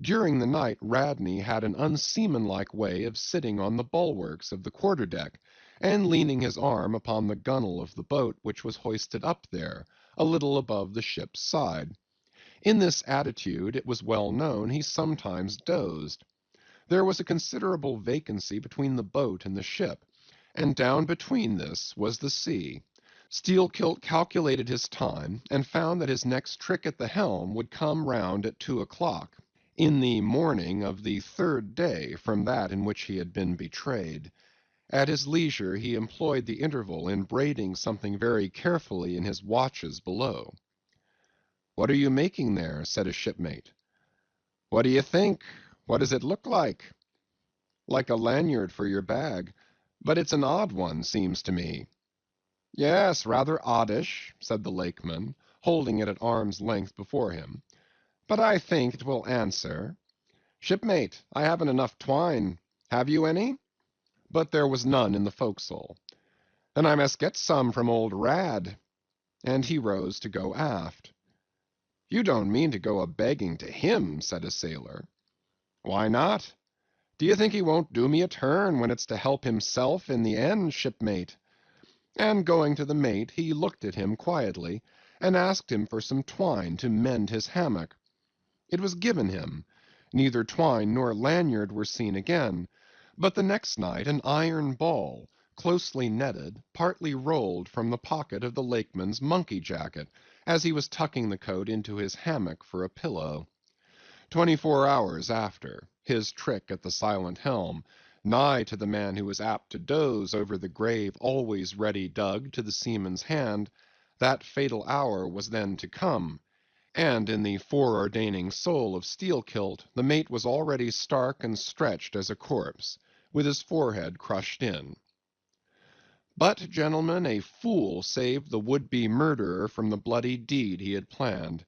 During the night Radney had an unseamanlike way of sitting on the bulwarks of the quarter-deck, and leaning his arm upon the gunwale of the boat which was hoisted up there, a little above the ship's side. In this attitude, it was well known, he sometimes dozed. There was a considerable vacancy between the boat and the ship, and down between this was the sea. Steelkilt calculated his time, and found that his next trick at the helm would come round at 2 o'clock, in the morning of the third day from that in which he had been betrayed. At his leisure he employed the interval in braiding something very carefully in his watches below. "What are you making there?" said a shipmate. "What do you think? What does it look like?" "Like a lanyard for your bag, but it's an odd one, seems to me." "Yes, rather oddish," said the lakeman, holding it at arm's length before him, "but I think it will answer. Shipmate, I haven't enough twine. Have you any?" But there was none in the forecastle. "Then I must get some from old Rad." And he rose to go aft. "You don't mean to go a-begging to him?" said a sailor. "Why not? Do you think he won't do me a turn when it's to help himself in the end, shipmate?" And going to the mate, he looked at him quietly, and asked him for some twine to mend his hammock. It was given him. Neither twine nor lanyard were seen again, but the next night an iron ball, closely netted, partly rolled from the pocket of the lakeman's monkey jacket, as he was tucking the coat into his hammock for a pillow. 24 hours after, his trick at the silent helm, nigh to the man who was apt to doze over the grave always ready dug to the seaman's hand, that fatal hour was then to come, and in the foreordaining soul of Steelkilt, the mate was already stark and stretched as a corpse, with his forehead crushed in. But, gentlemen, a fool saved the would-be murderer from the bloody deed he had planned.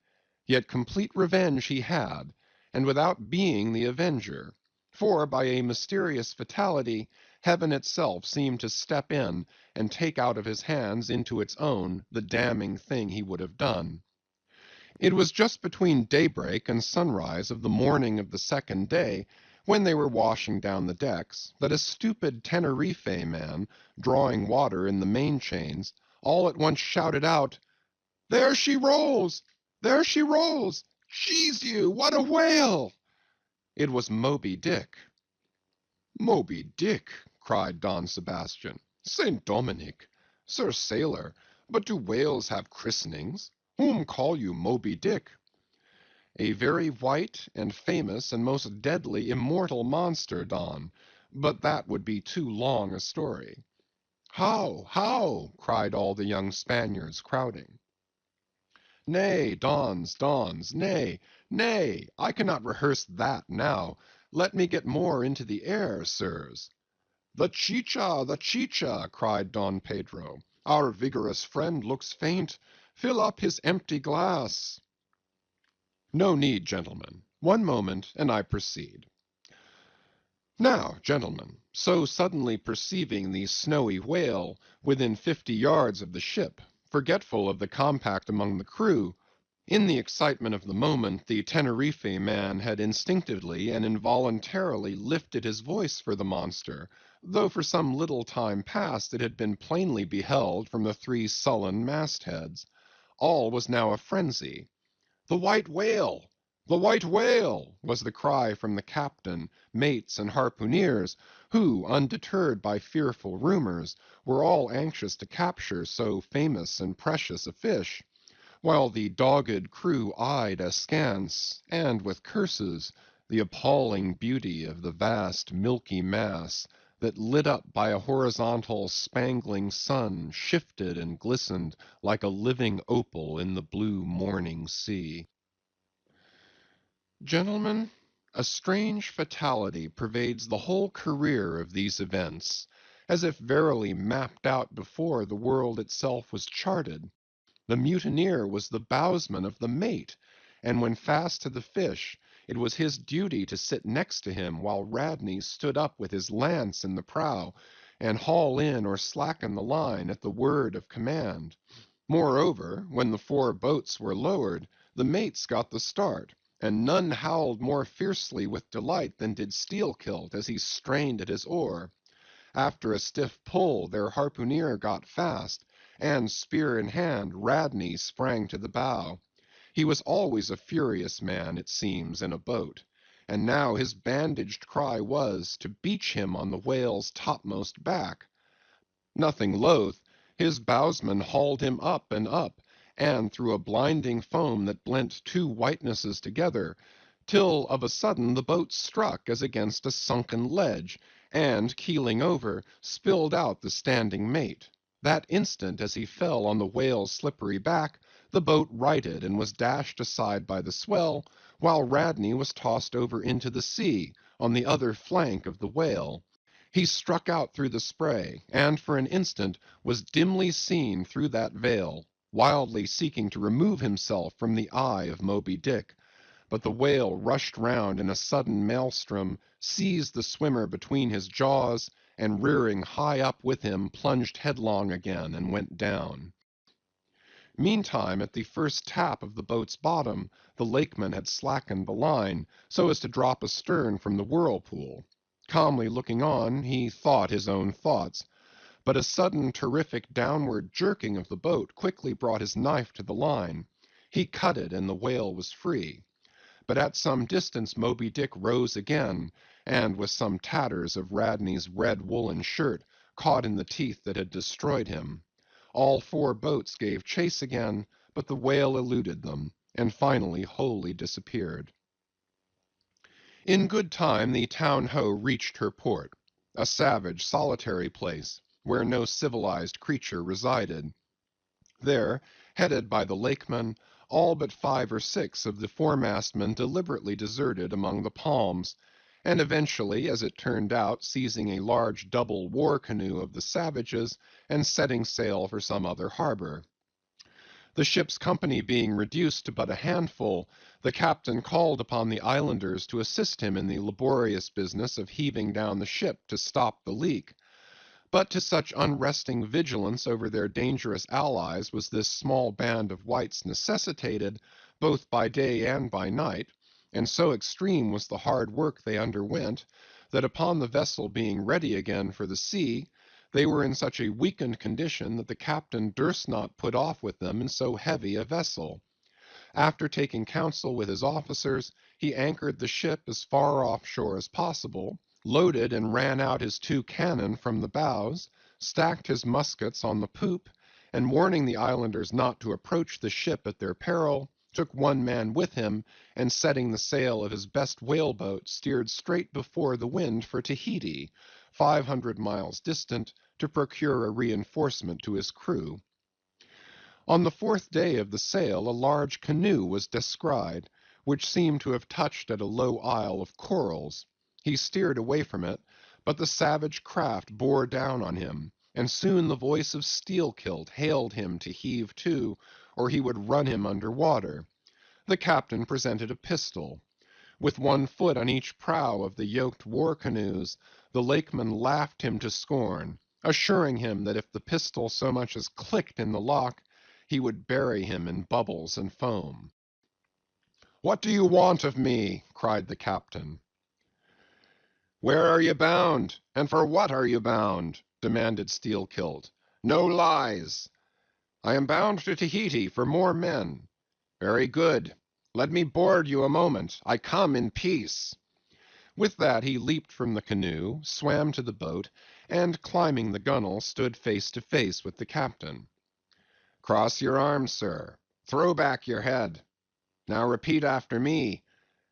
Yet complete revenge he had, and without being the avenger, for by a mysterious fatality, heaven itself seemed to step in and take out of his hands into its own the damning thing he would have done. It was just between daybreak and sunrise of the morning of the second day, when they were washing down the decks, that a stupid Tenerife man, drawing water in the main-chains, all at once shouted out, "There she rolls! There she rolls! Jeez you, what a whale!" It was Moby Dick. "Moby Dick!" cried Don Sebastian. "Saint Dominic! Sir Sailor, but do whales have christenings? Whom call you Moby Dick?" "A very white and famous and most deadly immortal monster, Don, but that would be too long a story." "How? How?" cried all the young Spaniards crowding. "Nay, Dons, nay, nay, I cannot rehearse that now. Let me get more into the air, sirs." "The chicha!" cried Don Pedro. "Our vigorous friend looks faint. Fill up his empty glass." "No need, gentlemen. One moment, and I proceed. Now, gentlemen, so suddenly perceiving the snowy whale within 50 yards of the ship, forgetful of the compact among the crew, in the excitement of the moment the Tenerife man had instinctively and involuntarily lifted his voice for the monster, though for some little time past it had been plainly beheld from the 3 sullen mastheads. All was now a frenzy. "The white whale! The white whale!" was the cry from the captain, mates, and harpooneers, who, undeterred by fearful rumors, were all anxious to capture so famous and precious a fish, while the dogged crew eyed askance, and with curses, the appalling beauty of the vast milky mass that, lit up by a horizontal spangling sun, shifted and glistened like a living opal in the blue morning sea. Gentlemen, a strange fatality pervades the whole career of these events, as if verily mapped out before the world itself was charted. The mutineer was the bowsman of the mate, and when fast to the fish, it was his duty to sit next to him while Radney stood up with his lance in the prow, and haul in or slacken the line at the word of command. Moreover, when the 4 boats were lowered, the mates got the start, and none howled more fiercely with delight than did Steelkilt as he strained at his oar. After a stiff pull, their harpooneer got fast, and, spear in hand, Radney sprang to the bow. He was always a furious man, it seems, in a boat, and now his bandaged cry was, to beach him on the whale's topmost back. Nothing loath, his bowsman hauled him up and up, and through a blinding foam that blent 2 whitenesses together, till of a sudden the boat struck as against a sunken ledge, and, keeling over, spilled out the standing mate. That instant, as he fell on the whale's slippery back, the boat righted and was dashed aside by the swell, while Radney was tossed over into the sea, on the other flank of the whale. He struck out through the spray, and for an instant was dimly seen through that veil, wildly seeking to remove himself from the eye of Moby Dick. But the whale rushed round in a sudden maelstrom, seized the swimmer between his jaws, and rearing high up with him, plunged headlong again and went down. Meantime, at the first tap of the boat's bottom, the lakeman had slackened the line, so as to drop astern from the whirlpool. Calmly looking on, he thought his own thoughts. But a sudden terrific downward jerking of the boat quickly brought his knife to the line. He cut it, and the whale was free. But at some distance Moby Dick rose again, and with some tatters of Radney's red woolen shirt caught in the teeth that had destroyed him. All 4 boats gave chase again, but the whale eluded them, and finally wholly disappeared. In good time the town-ho reached her port, a savage, solitary place, where no civilized creature resided. There, headed by the lakemen, all but 5 or 6 of the foremastmen deliberately deserted among the palms, and eventually, as it turned out, seizing a large double war canoe of the savages and setting sail for some other harbor. The ship's company being reduced to but a handful, the captain called upon the islanders to assist him in the laborious business of heaving down the ship to stop the leak. But to such unresting vigilance over their dangerous allies was this small band of whites necessitated, both by day and by night, and so extreme was the hard work they underwent, that upon the vessel being ready again for the sea, they were in such a weakened condition that the captain durst not put off with them in so heavy a vessel. After taking counsel with his officers, he anchored the ship as far offshore as possible, loaded and ran out his 2 cannon from the bows, stacked his muskets on the poop, and warning the islanders not to approach the ship at their peril, took 1 man with him, and setting the sail of his best whaleboat, steered straight before the wind for Tahiti, 500 miles distant, to procure a reinforcement to his crew. On the 4th day of the sail a large canoe was descried, which seemed to have touched at a low isle of corals. He steered away from it, but the savage craft bore down on him, and soon the voice of Steelkilt hailed him to heave to, or he would run him under water. The captain presented a pistol. With 1 foot on each prow of the yoked war canoes, the lakeman laughed him to scorn, assuring him that if the pistol so much as clicked in the lock, he would bury him in bubbles and foam. "What do you want of me?" cried the captain. "Where are you bound, and for what are you bound?" demanded Steelkilt. "No lies." "I am bound to Tahiti for more men." "Very good. Let me board you a moment. I come in peace." With that he leaped from the canoe, swam to the boat, and climbing the gunwale, stood face to face with the captain. "Cross your arms, sir. Throw back your head. Now repeat after me.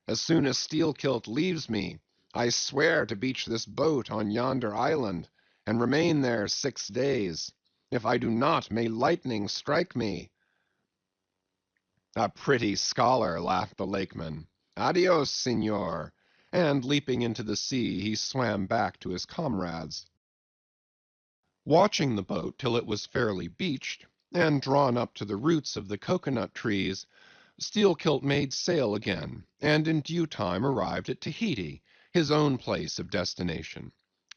As soon as Steelkilt leaves me, I swear to beach this boat on yonder island, and remain there 6 days. If I do not, may lightning strike me." "A pretty scholar," laughed the lakeman. "Adios, senor," and leaping into the sea, he swam back to his comrades. Watching the boat till it was fairly beached, and drawn up to the roots of the cocoanut trees, Steelkilt made sail again, and in due time arrived at Tahiti, his own place of destination.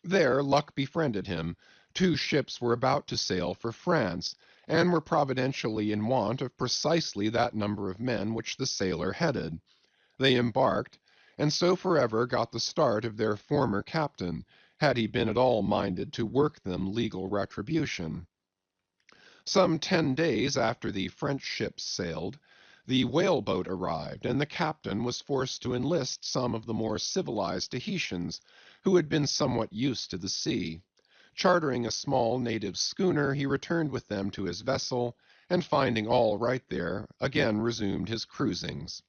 There luck befriended him. 2 ships were about to sail for France, and were providentially in want of precisely that number of men which the sailor headed. They embarked, and so forever got the start of their former captain, had he been at all minded to work them legal retribution. Some 10 days after the French ships sailed, the whaleboat arrived, and the captain was forced to enlist some of the more civilized Tahitians, who had been somewhat used to the sea. Chartering a small native schooner, he returned with them to his vessel, and finding all right there, again resumed his cruisings.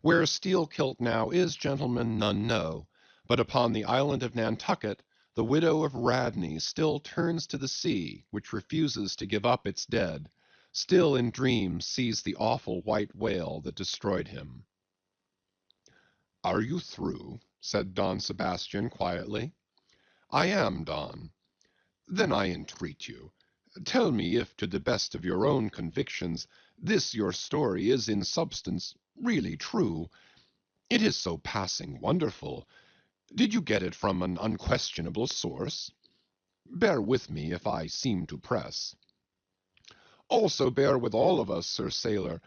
Where Steelkilt now is, gentlemen, none know, but upon the island of Nantucket, the widow of Radney still turns to the sea, which refuses to give up its dead, still in dreams sees the awful white whale that destroyed him. "Are you through?" said Don Sebastian quietly. "I am, Don." "Then I entreat you, tell me if to the best of your own convictions this your story is in substance really true. It is so passing wonderful. Did you get it from an unquestionable source? Bear with me if I seem to press." "Also bear with all of us, Sir Sailor,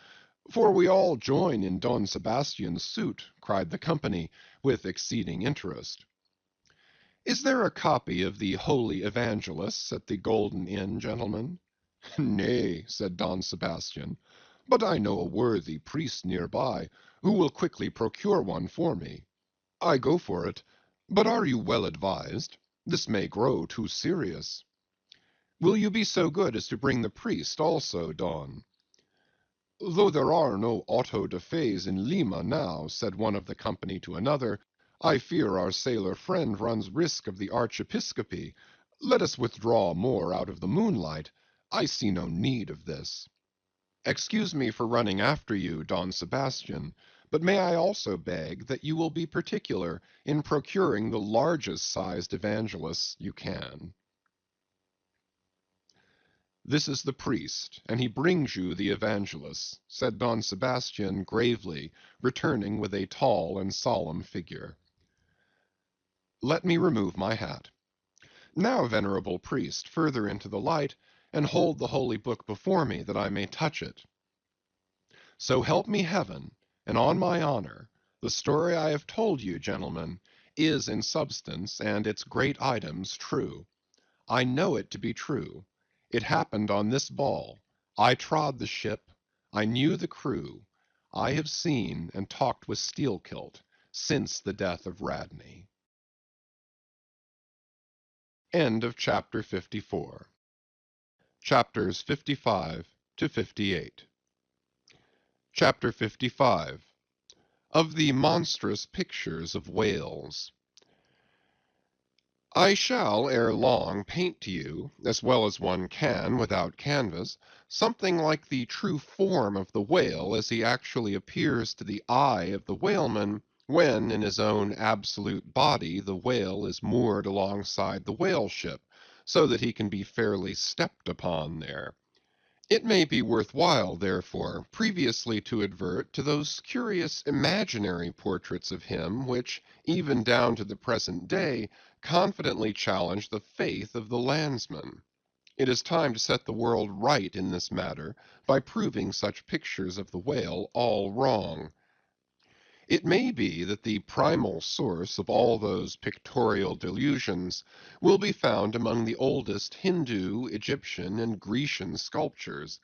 for we all join in Don Sebastian's suit," cried the company, with exceeding interest. "Is there a copy of the Holy Evangelists at the Golden Inn, gentlemen?" "Nay," said Don Sebastian, "but I know a worthy priest near by, who will quickly procure one for me." "I go for it. But are you well advised? This may grow too serious." "Will you be so good as to bring the priest also, Don?" "Though there are no auto da fes in Lima now," said one of the company to another, I fear our sailor friend runs risk of the archiepiscopacy. Let us withdraw more out of the moonlight. I see no need of this. Excuse me for running after you, Don Sebastian, but may I also beg that you will be particular in procuring the largest-sized evangelists you can. This is the priest, and he brings you the evangelists, said Don Sebastian gravely, returning with a tall and solemn figure. Let me remove my hat. Now, venerable priest, further into the light, and hold the holy book before me that I may touch it. So help me heaven, and on my honor, the story I have told you, gentlemen, is in substance and its great items true. I know it to be true. It happened on this ball. I trod the ship. I knew the crew. I have seen and talked with Steelkilt since the death of Radney. End of chapter 54. Chapters 55 to 58. Chapter 55. Of the monstrous pictures of whales. I shall ere long paint to you, as well as one can without canvas, something like the true form of the whale as he actually appears to the eye of the whaleman when in his own absolute body the whale is moored alongside the whale ship, so that he can be fairly stepped upon there. It may be worthwhile, therefore, previously to advert to those curious imaginary portraits of him which, even down to the present day, confidently challenge the faith of the landsman. It is time to set the world right in this matter by proving such pictures of the whale all wrong. It may be that the primal source of all those pictorial delusions will be found among the oldest Hindu, Egyptian, and Grecian sculptures,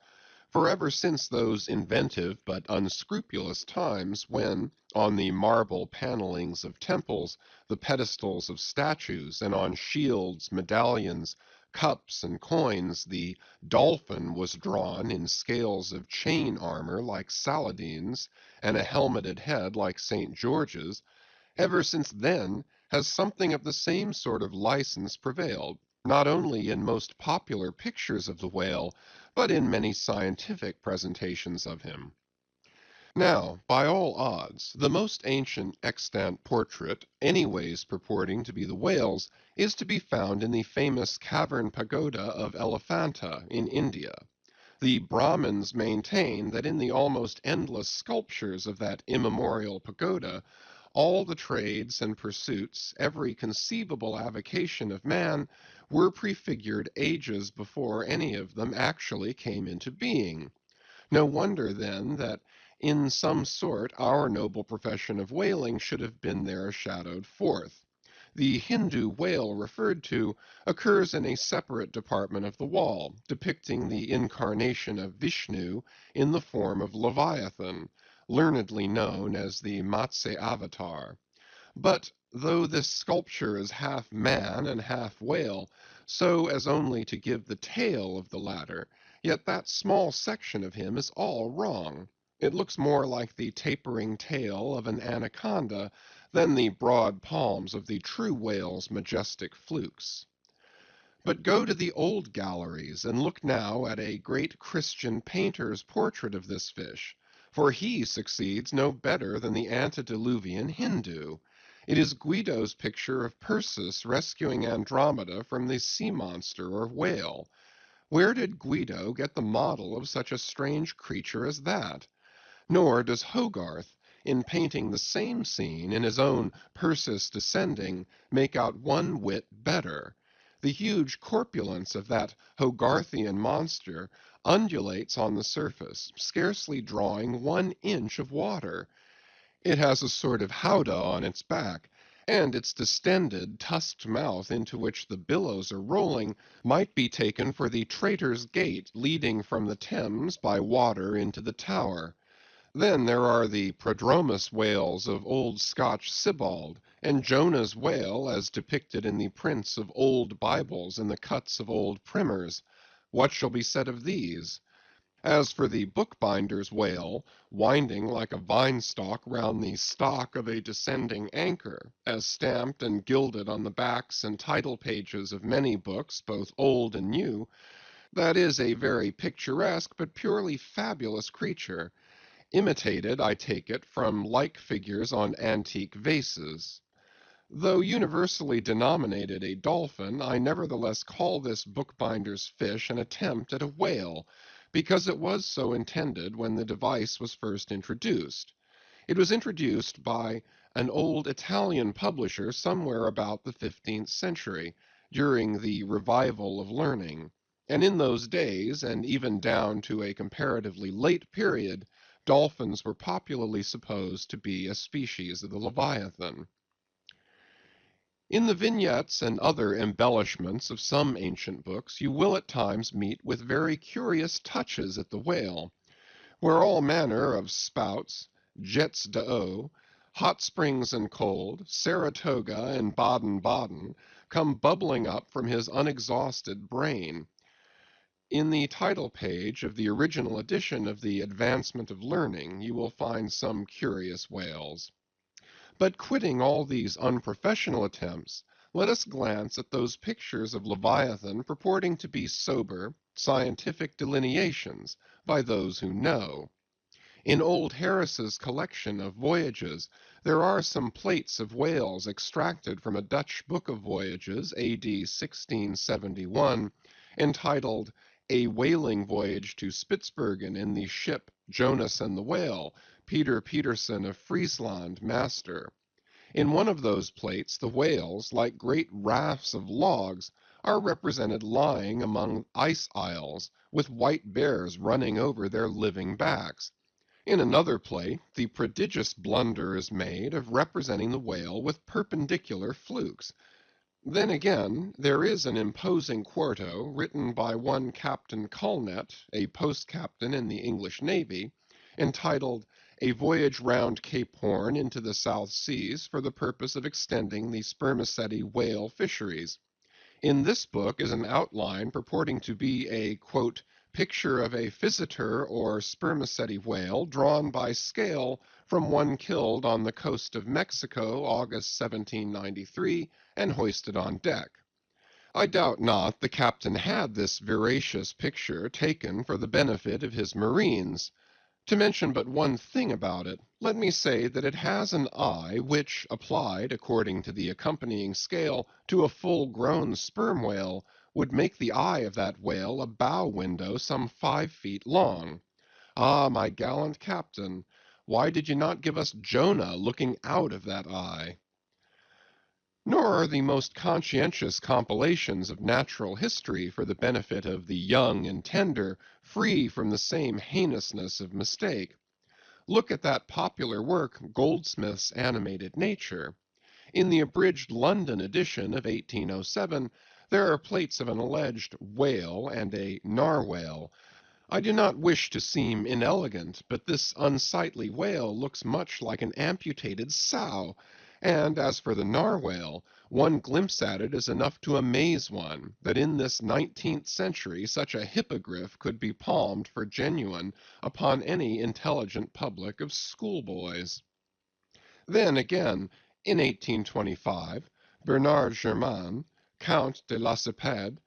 for ever since those inventive but unscrupulous times when, on the marble panellings of temples, the pedestals of statues, and on shields, medallions, cups, and coins, the dolphin was drawn in scales of chain armor like Saladin's, and a helmeted head like St. George's, ever since then has something of the same sort of license prevailed, not only in most popular pictures of the whale, but in many scientific presentations of him. Now, by all odds, the most ancient extant portrait, anyways purporting to be the whale's, is to be found in the famous cavern pagoda of Elephanta in India. The Brahmins maintain that in the almost endless sculptures of that immemorial pagoda, all the trades and pursuits, every conceivable avocation of man, were prefigured ages before any of them actually came into being. No wonder, then, that in some sort our noble profession of whaling should have been there shadowed forth. The Hindu whale referred to occurs in a separate department of the wall, depicting the incarnation of Vishnu in the form of Leviathan, learnedly known as the Matsya Avatar. But though this sculpture is half man and half whale, so as only to give the tail of the latter, yet that small section of him is all wrong. It looks more like the tapering tail of an anaconda than the broad palms of the true whale's majestic flukes. But go to the old galleries and look now at a great Christian painter's portrait of this fish, for he succeeds no better than the antediluvian Hindu. It is Guido's picture of Perseus rescuing Andromeda from the sea monster or whale. Where did Guido get the model of such a strange creature as that? Nor does Hogarth, in painting the same scene in his own Perseus Descending, make out one whit better. The huge corpulence of that Hogarthian monster undulates on the surface, scarcely drawing 1 inch of water. It has a sort of howdah on its back, and its distended, tusked mouth into which the billows are rolling might be taken for the Traitor's Gate leading from the Thames by water into the Tower. Then there are the Prodromus whales of old Scotch Sibbald, and Jonah's whale as depicted in the prints of old Bibles and the cuts of old primers. What shall be said of these? As for the bookbinder's whale, winding like a vine stalk round the stock of a descending anchor, as stamped and gilded on the backs and title pages of many books, both old and new, that is a very picturesque but purely fabulous creature, imitated, I take it, from like figures on antique vases. Though universally denominated a dolphin, I nevertheless call this bookbinder's fish an attempt at a whale, because it was so intended when the device was first introduced. It was introduced by an old Italian publisher somewhere about the 15th century, during the revival of learning, and in those days, and even down to a comparatively late period, dolphins were popularly supposed to be a species of the leviathan. In the vignettes and other embellishments of some ancient books, you will at times meet with very curious touches at the whale, where all manner of spouts, jets d'eau, hot springs and cold, Saratoga and Baden-Baden, come bubbling up from his unexhausted brain. In the title page of the original edition of the Advancement of Learning, you will find some curious whales. But quitting all these unprofessional attempts, let us glance at those pictures of Leviathan purporting to be sober, scientific delineations by those who know. In old Harris's collection of voyages, there are some plates of whales extracted from a Dutch book of voyages, A.D. 1671, entitled A Whaling Voyage to Spitzbergen in the ship Jonas and the Whale, Peter Peterson of Friesland, master. In one of those plates, the whales, like great rafts of logs, are represented lying among ice isles, with white bears running over their living backs. In another plate, the prodigious blunder is made of representing the whale with perpendicular flukes. Then again, there is an imposing quarto, written by one Captain Colnet, a post-captain in the English Navy, entitled A Voyage Round Cape Horn into the South Seas for the purpose of extending the spermaceti whale fisheries. In this book is an outline purporting to be a, quote, picture of a physeter or spermaceti whale drawn by scale from one killed on the coast of Mexico, August 1793, and hoisted on deck. I doubt not the captain had this veracious picture taken for the benefit of his marines. To mention but one thing about it, let me say that it has an eye which, applied according to the accompanying scale to a full-grown sperm whale, would make the eye of that whale a bow window some 5 feet long. Ah, my gallant captain, why did you not give us Jonah looking out of that eye? Nor are the most conscientious compilations of natural history for the benefit of the young and tender free from the same heinousness of mistake. Look at that popular work, Goldsmith's Animated Nature. In the abridged London edition of 1807, there are plates of an alleged whale and a narwhale. I do not wish to seem inelegant, but this unsightly whale looks much like an amputated sow, and as for the narwhale, one glimpse at it is enough to amaze one, that in this 19th century such a hippogriff could be palmed for genuine upon any intelligent public of schoolboys. Then again, in 1825, Bernard Germain, Count de Lacépède,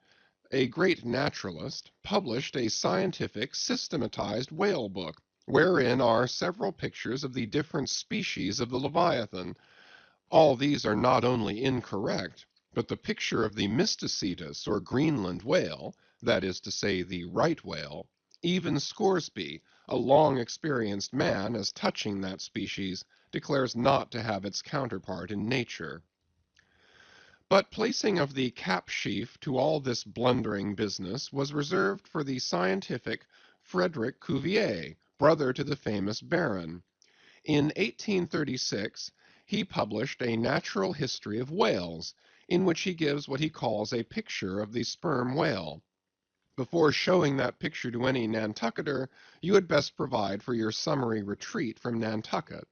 a great naturalist, published a scientific systematized whale book, wherein are several pictures of the different species of the Leviathan. All these are not only incorrect, but the picture of the Mysticetus or Greenland whale, that is to say the right whale, even Scoresby, a long experienced man as touching that species, declares not to have its counterpart in nature. But placing of the cap sheaf to all this blundering business was reserved for the scientific Frederick Cuvier, brother to the famous Baron. In 1836, he published a natural history of whales, in which he gives what he calls a picture of the sperm whale. Before showing that picture to any Nantucketer, you had best provide for your summary retreat from Nantucket.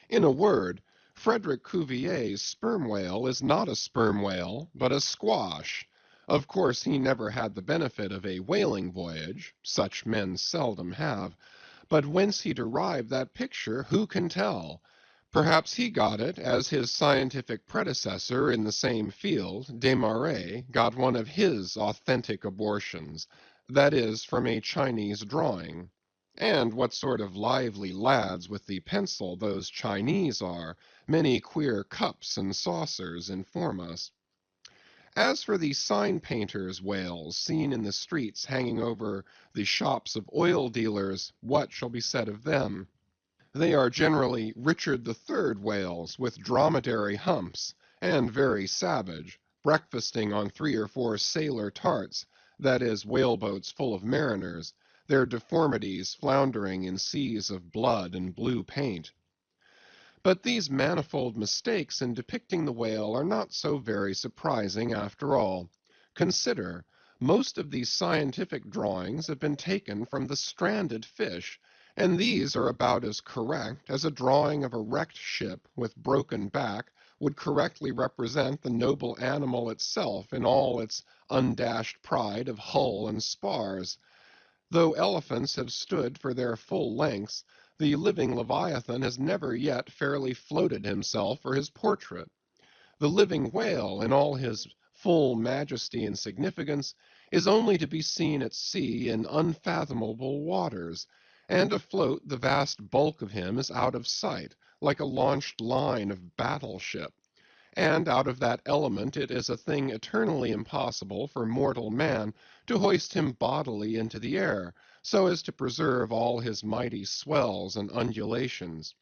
In a word, Frederick Cuvier's sperm whale is not a sperm whale, but a squash. Of course, he never had the benefit of a whaling voyage, such men seldom have, but whence he derived that picture, who can tell? Perhaps he got it as his scientific predecessor in the same field, Desmarais, got one of his authentic abortions, that is, from a Chinese drawing. And what sort of lively lads with the pencil those Chinese are, many queer cups and saucers inform us. As for the sign painters' whales seen in the streets hanging over the shops of oil dealers, what shall be said of them? They are generally Richard III whales with dromedary humps, and very savage, breakfasting on 3 or 4 sailor tarts, that is, whaleboats full of mariners, their deformities floundering in seas of blood and blue paint. But these manifold mistakes in depicting the whale are not so very surprising after all. Consider, most of these scientific drawings have been taken from the stranded fish, and these are about as correct as a drawing of a wrecked ship with broken back would correctly represent the noble animal itself in all its undashed pride of hull and spars. Though elephants have stood for their full lengths, the living Leviathan has never yet fairly floated himself for his portrait. The living whale, in all his full majesty and significance, is only to be seen at sea in unfathomable waters, and afloat the vast bulk of him is out of sight, like a launched line of battle-ship. And out of that element it is a thing eternally impossible for mortal man to hoist him bodily into the air, so as to preserve all his mighty swells and undulations.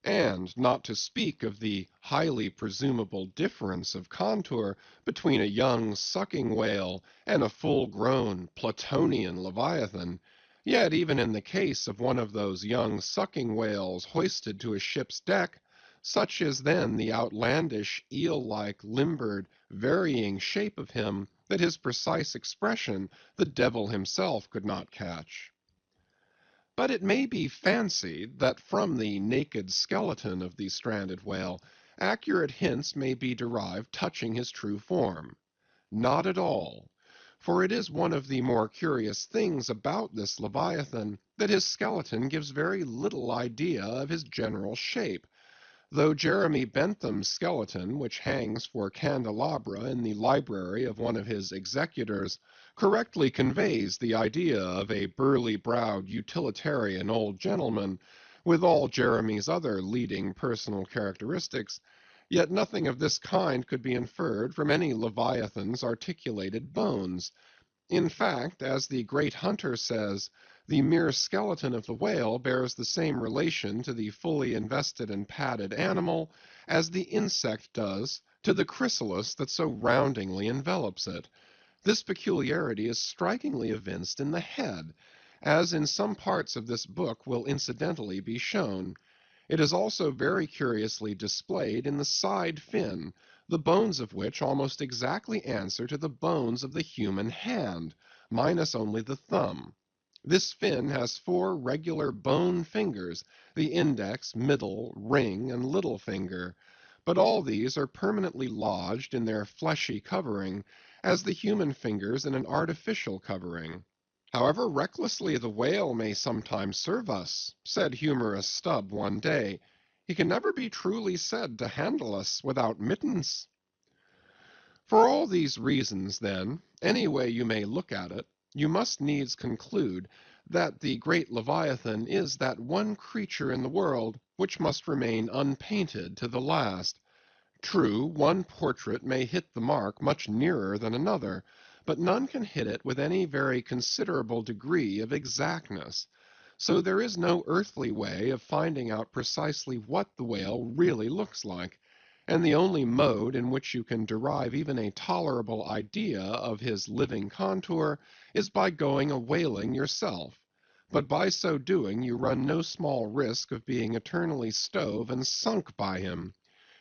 And not to speak of the highly presumable difference of contour between a young sucking whale and a full-grown Platonian leviathan, yet even in the case of one of those young sucking whales hoisted to a ship's deck, such is then the outlandish, eel-like, limbered, varying shape of him that his precise expression the devil himself could not catch. But it may be fancied that from the naked skeleton of the stranded whale, accurate hints may be derived touching his true form. Not at all, for it is one of the more curious things about this Leviathan that his skeleton gives very little idea of his general shape, though Jeremy Bentham's skeleton, which hangs for candelabra in the library of one of his executors, correctly conveys the idea of a burly-browed utilitarian old gentleman, with all Jeremy's other leading personal characteristics, yet nothing of this kind could be inferred from any Leviathan's articulated bones. In fact, as the great Hunter says, the mere skeleton of the whale bears the same relation to the fully invested and padded animal as the insect does to the chrysalis that so roundingly envelops it. This peculiarity is strikingly evinced in the head, as in some parts of this book will incidentally be shown. It is also very curiously displayed in the side fin, the bones of which almost exactly answer to the bones of the human hand, minus only the thumb. This fin has 4 regular bone fingers, the index, middle, ring, and little finger, but all these are permanently lodged in their fleshy covering, as the human fingers in an artificial covering. However recklessly the whale may sometimes serve us, said humorous Stubb one day, he can never be truly said to handle us without mittens. For all these reasons, then, any way you may look at it, you must needs conclude that the great Leviathan is that one creature in the world which must remain unpainted to the last. True, one portrait may hit the mark much nearer than another, but none can hit it with any very considerable degree of exactness. So there is no earthly way of finding out precisely what the whale really looks like, and the only mode in which you can derive even a tolerable idea of his living contour is by going a whaling yourself. But by so doing you run no small risk of being eternally stove and sunk by him.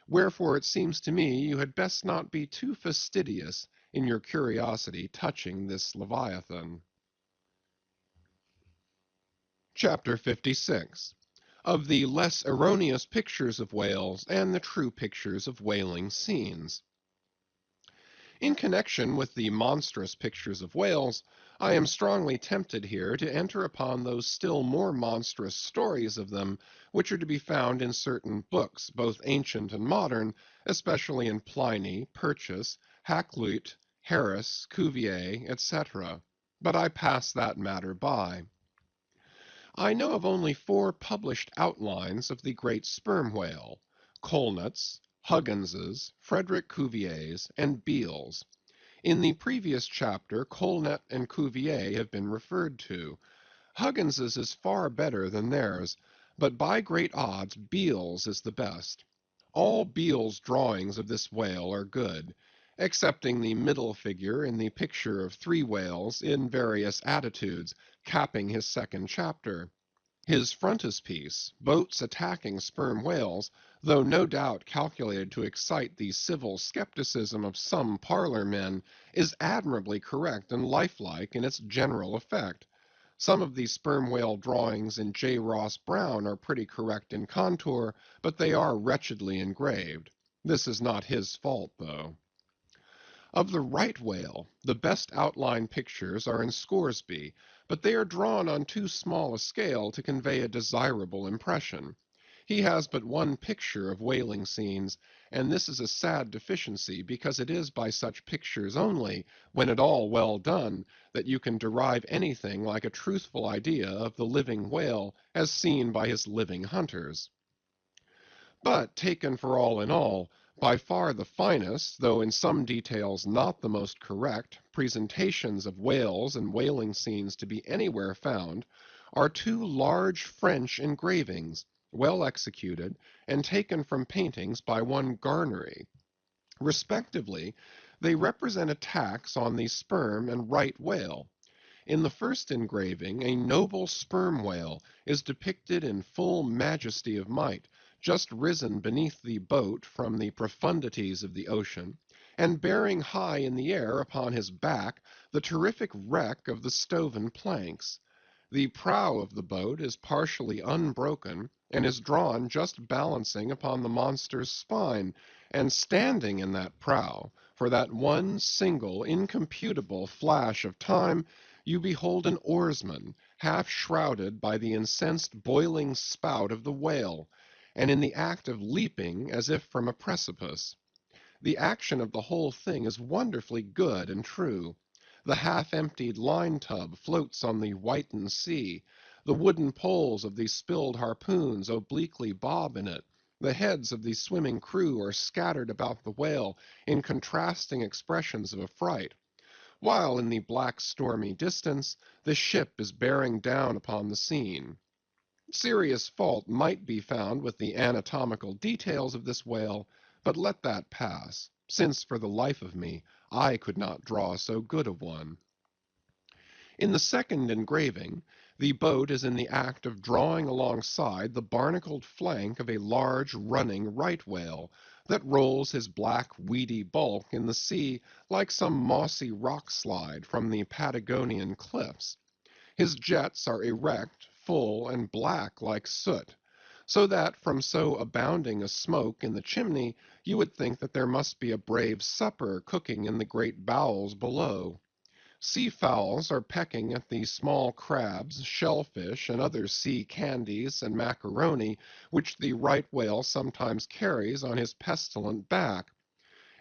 Wherefore it seems to me you had best not be too fastidious in your curiosity touching this Leviathan. Chapter 56. Of the less erroneous pictures of whales and the true pictures of whaling scenes. In connection with the monstrous pictures of whales, I am strongly tempted here to enter upon those still more monstrous stories of them which are to be found in certain books, both ancient and modern, especially in Pliny, Purchas, Hakluyt, Harris, Cuvier, etc. But I pass that matter by. I know of only 4 published outlines of the great sperm whale: Colnett's, Huggins's, Frederick Cuvier's, and Beale's. In the previous chapter, Colnett and Cuvier have been referred to. Huggins's is far better than theirs, but by great odds Beale's is the best. All Beale's drawings of this whale are good, excepting the middle figure in the picture of 3 whales in various attitudes, capping his second chapter. His frontispiece, boats attacking sperm whales, though no doubt calculated to excite the civil skepticism of some parlor men, is admirably correct and lifelike in its general effect. Some of the sperm whale drawings in J. Ross Brown are pretty correct in contour, but they are wretchedly engraved. This is not his fault, though. Of the right whale, the best outline pictures are in Scoresby, but they are drawn on too small a scale to convey a desirable impression. He has but one picture of whaling scenes, and this is a sad deficiency, because it is by such pictures only, when at all well done, that you can derive anything like a truthful idea of the living whale as seen by his living hunters. But, taken for all in all, by far the finest, though in some details not the most correct, presentations of whales and whaling scenes to be anywhere found, are 2 large French engravings, well executed, and taken from paintings by one Garnery. Respectively, they represent attacks on the sperm and right whale. In the first engraving, a noble sperm whale is depicted in full majesty of might, just risen beneath the boat from the profundities of the ocean, and bearing high in the air upon his back the terrific wreck of the stoven planks. The prow of the boat is partially unbroken, and is drawn just balancing upon the monster's spine, and standing in that prow, for that one single incomputable flash of time, you behold an oarsman, half shrouded by the incensed boiling spout of the whale, and in the act of leaping as if from a precipice. The action of the whole thing is wonderfully good and true. The half-emptied line-tub floats on the whitened sea. The wooden poles of the spilled harpoons obliquely bob in it. The heads of the swimming crew are scattered about the whale in contrasting expressions of affright, while in the black stormy distance the ship is bearing down upon the scene. Serious fault might be found with the anatomical details of this whale, but let that pass, since for the life of me I could not draw so good a one. In the second engraving, the boat is in the act of drawing alongside the barnacled flank of a large running right whale, that rolls his black weedy bulk in the sea like some mossy rock slide from the Patagonian cliffs. His jets are erect, full, and black like soot, so that from so abounding a smoke in the chimney you would think that there must be a brave supper cooking in the great bowels below. Sea-fowls are pecking at the small crabs, shellfish, and other sea candies and macaroni which the right whale sometimes carries on his pestilent back,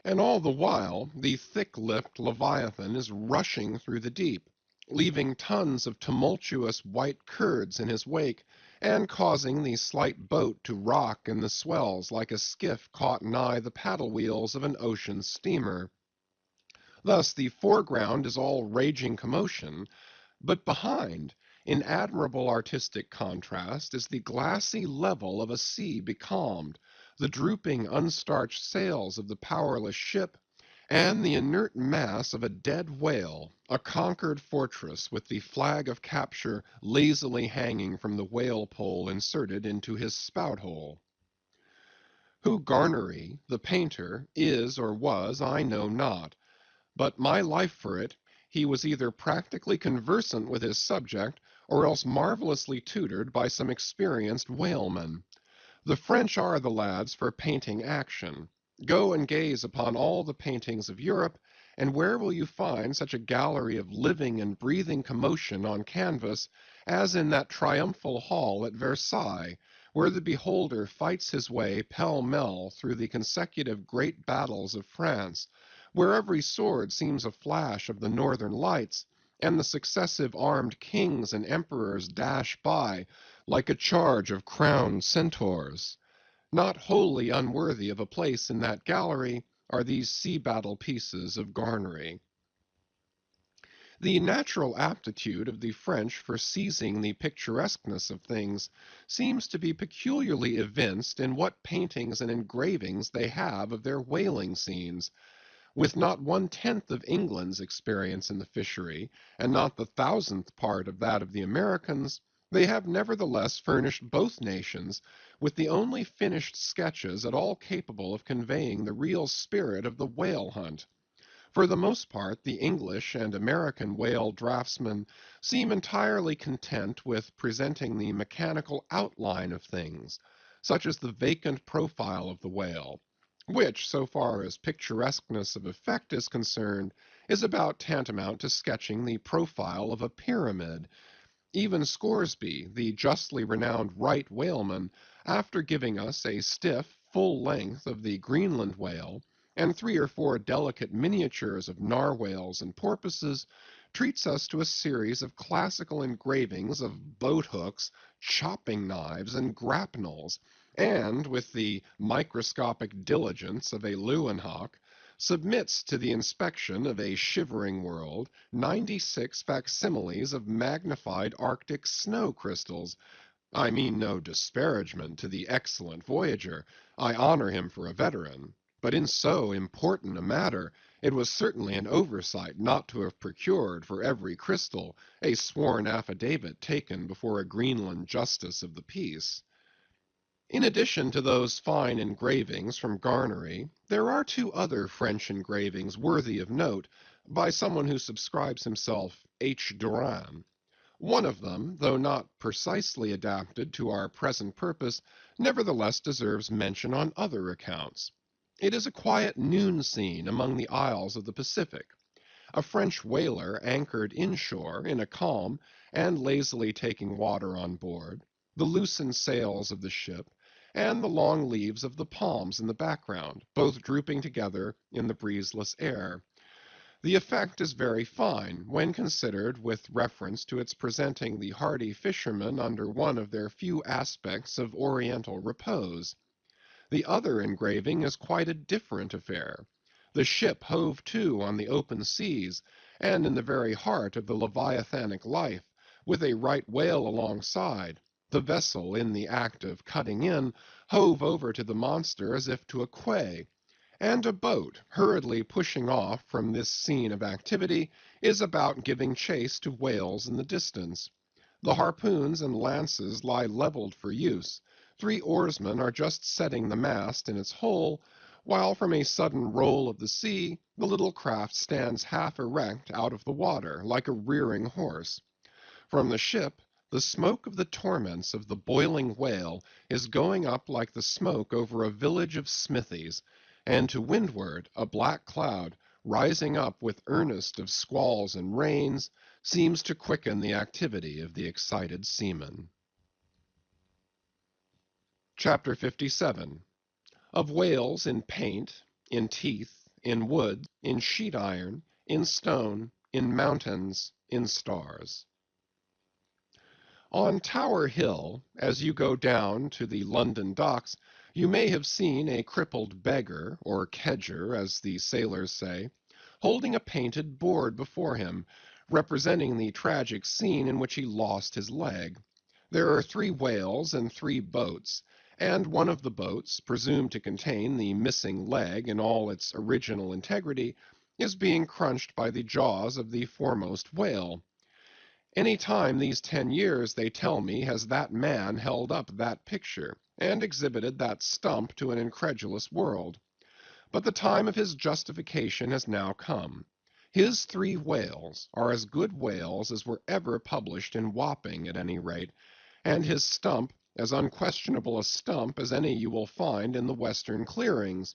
and all the while the thick-lipped leviathan is rushing through the deep, leaving tons of tumultuous white curds in his wake, and causing the slight boat to rock in the swells like a skiff caught nigh the paddle wheels of an ocean steamer. Thus the foreground is all raging commotion, but behind, in admirable artistic contrast, is the glassy level of a sea becalmed, the drooping unstarched sails of the powerless ship, and the inert mass of a dead whale, a conquered fortress with the flag of capture lazily hanging from the whale pole inserted into his spout-hole. Who Garnery, the painter, is or was, I know not, but my life for it, he was either practically conversant with his subject, or else marvelously tutored by some experienced whaleman. The French are the lads for painting action. Go and gaze upon all the paintings of Europe, And where will you find such a gallery of living and breathing commotion on canvas as in that triumphal hall at Versailles, where the beholder fights his way pell-mell through the consecutive great battles of France, where every sword seems a flash of the northern lights, and the successive armed kings and emperors dash by like a charge of crowned centaurs? Not wholly unworthy of a place in that gallery are these sea battle pieces of Garnery. The natural aptitude of the French for seizing the picturesqueness of things seems to be peculiarly evinced in what paintings and engravings they have of their whaling scenes. With not 1/10 of England's experience in the fishery, and not the 1,000th part of that of the Americans, they have nevertheless furnished both nations with the only finished sketches at all capable of conveying the real spirit of the whale hunt. For the most part, the English and American whale draftsmen seem entirely content with presenting the mechanical outline of things, such as the vacant profile of the whale, which, so far as picturesqueness of effect is concerned, is about tantamount to sketching the profile of a pyramid. Even Scoresby, the justly renowned right whaleman, after giving us a stiff, full length of the Greenland whale, and 3 or 4 delicate miniatures of narwhales and porpoises, treats us to a series of classical engravings of boat hooks, chopping knives, and grapnels, and, with the microscopic diligence of a Leeuwenhoek, submits to the inspection of a shivering world 96 facsimiles of magnified Arctic snow crystals. I mean no disparagement to the excellent voyager. I honor him for a veteran. But in so important a matter, it was certainly an oversight not to have procured for every crystal a sworn affidavit taken before a Greenland justice of the peace. In addition to those fine engravings from Garnery, there are 2 other French engravings worthy of note by someone who subscribes himself H. Duran. One of them, though not precisely adapted to our present purpose, nevertheless deserves mention on other accounts. It is a quiet noon scene among the isles of the Pacific. A French whaler anchored inshore in a calm and lazily taking water on board, the loosened sails of the ship, and the long leaves of the palms in the background, both drooping together in the breezeless air. The effect is very fine when considered with reference to its presenting the hardy fishermen under one of their few aspects of oriental repose. The other engraving is quite a different affair. The ship hove to on the open seas, and in the very heart of the leviathanic life, with a right whale alongside. The vessel, in the act of cutting in, hove over to the monster as if to a quay, and a boat, hurriedly pushing off from this scene of activity, is about giving chase to whales in the distance. The harpoons and lances lie leveled for use. 3 oarsmen are just setting the mast in its hole, while from a sudden roll of the sea, the little craft stands half erect out of the water, like a rearing horse. From the ship, the smoke of the torments of the boiling whale is going up like the smoke over a village of smithies, and to windward a black cloud, rising up with earnest of squalls and rains, seems to quicken the activity of the excited seamen. Chapter 57. Of whales in paint, in teeth, in wood, in sheet iron, in stone, in mountains, in stars. On Tower Hill, as you go down to the London docks, you may have seen a crippled beggar, or kedger, as the sailors say, holding a painted board before him, representing the tragic scene in which he lost his leg. There are 3 whales and 3 boats, and one of the boats, presumed to contain the missing leg in all its original integrity, is being crunched by the jaws of the foremost whale. Any time these 10 years, they tell me, has that man held up that picture, and exhibited that stump to an incredulous world. But the time of his justification has now come. His 3 whales are as good whales as were ever published in Wapping, at any rate, and his stump as unquestionable a stump as any you will find in the western clearings.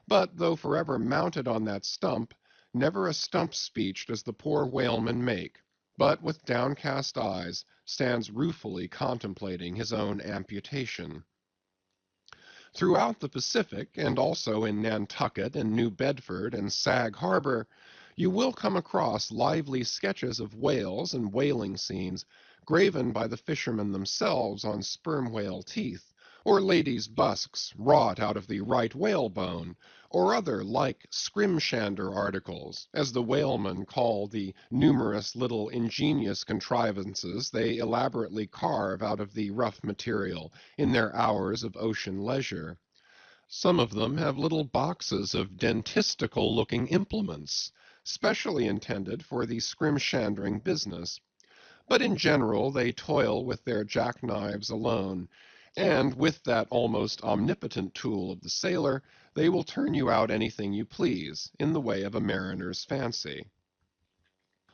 But though forever mounted on that stump, Never a stump speech does the poor whaleman make, but with downcast eyes stands ruefully contemplating his own amputation. Throughout the Pacific, and also in Nantucket and New Bedford and Sag Harbor, you will come across lively sketches of whales and whaling scenes graven by the fishermen themselves on sperm whale teeth, or ladies' busks wrought out of the right whalebone, or other like scrimshander articles, as the whalemen call the numerous little ingenious contrivances they elaborately carve out of the rough material in their hours of ocean leisure. Some of them have little boxes of dentistical-looking implements, specially intended for the scrimshandering business, but in general they toil with their jackknives alone, and with that almost omnipotent tool of the sailor, they will turn you out anything you please, in the way of a mariner's fancy.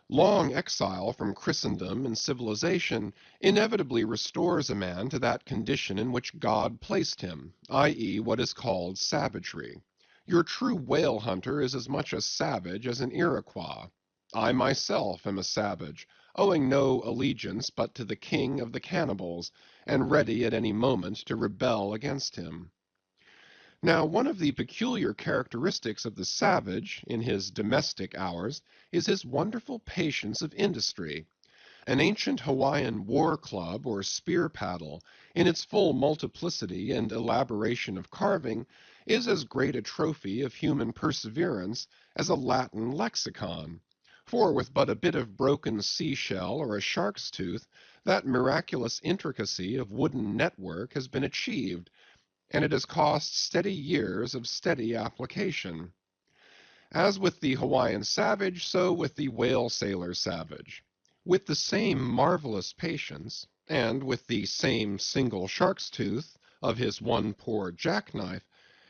Long exile from Christendom and civilization inevitably restores a man to that condition in which God placed him, i.e., what is called savagery. Your true whale hunter is as much a savage as an Iroquois. I myself am a savage, owing no allegiance but to the king of the cannibals, and ready at any moment to rebel against him. Now, one of the peculiar characteristics of the savage in his domestic hours is his wonderful patience of industry. An ancient Hawaiian war club or spear paddle, in its full multiplicity and elaboration of carving, is as great a trophy of human perseverance as a Latin lexicon. For with but a bit of broken seashell or a shark's tooth, that miraculous intricacy of wooden network has been achieved, and it has cost steady years of steady application. As with the Hawaiian savage, so with the whale sailor savage. With the same marvelous patience, and with the same single shark's tooth of his one poor jackknife,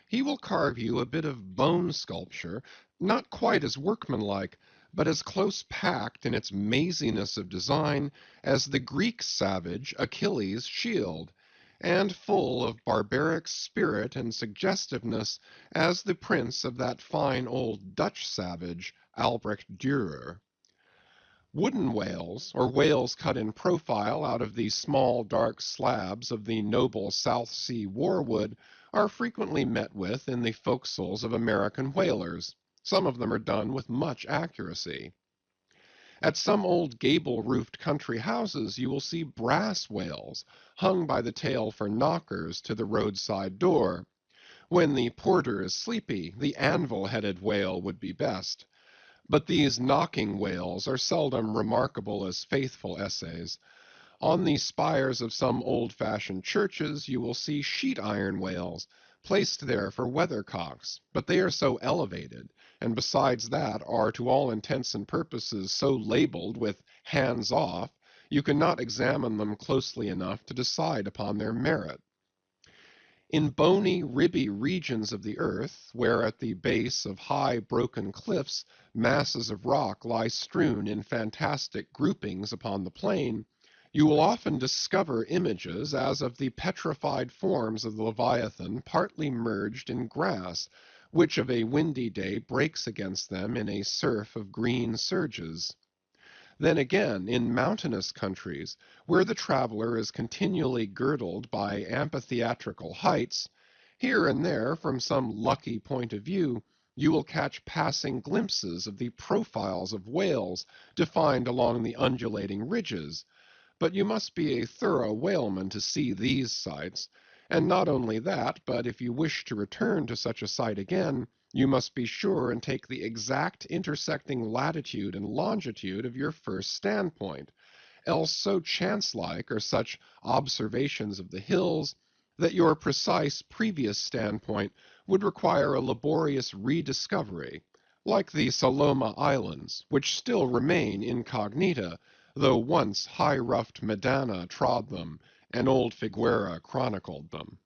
he will carve you a bit of bone sculpture, not quite as workmanlike, but as close-packed in its maziness of design as the Greek savage Achilles' shield, and full of barbaric spirit and suggestiveness as the prince of that fine old Dutch savage, Albrecht Dürer. Wooden whales, or whales cut in profile out of the small dark slabs of the noble South Sea warwood, are frequently met with in the forecastles of American whalers. Some of them are done with much accuracy. At some old gable-roofed country houses you will see brass whales hung by the tail for knockers to the roadside door. When the porter is sleepy, the anvil-headed whale would be best. But these knocking whales are seldom remarkable as faithful essays. On the spires of some old-fashioned churches you will see sheet-iron whales, placed there for weathercocks, but they are so elevated, and besides that are to all intents and purposes so labeled with hands off, you cannot examine them closely enough to decide upon their merit. In bony, ribby regions of the earth, where at the base of high broken cliffs masses of rock lie strewn in fantastic groupings upon the plain, you will often discover images as of the petrified forms of the Leviathan partly merged in grass, which of a windy day breaks against them in a surf of green surges. Then again, in mountainous countries, where the traveler is continually girdled by amphitheatrical heights, here and there, from some lucky point of view, you will catch passing glimpses of the profiles of whales defined along the undulating ridges. But you must be a thorough whaleman to see these sights, and not only that, but if you wish to return to such a sight again, you must be sure and take the exact intersecting latitude and longitude of your first standpoint, else so chance-like are such observations of the hills that your precise previous standpoint would require a laborious rediscovery, like the Saloma Islands, which still remain incognita, though once high-ruffed Medana trod them, and old Figuera chronicled them.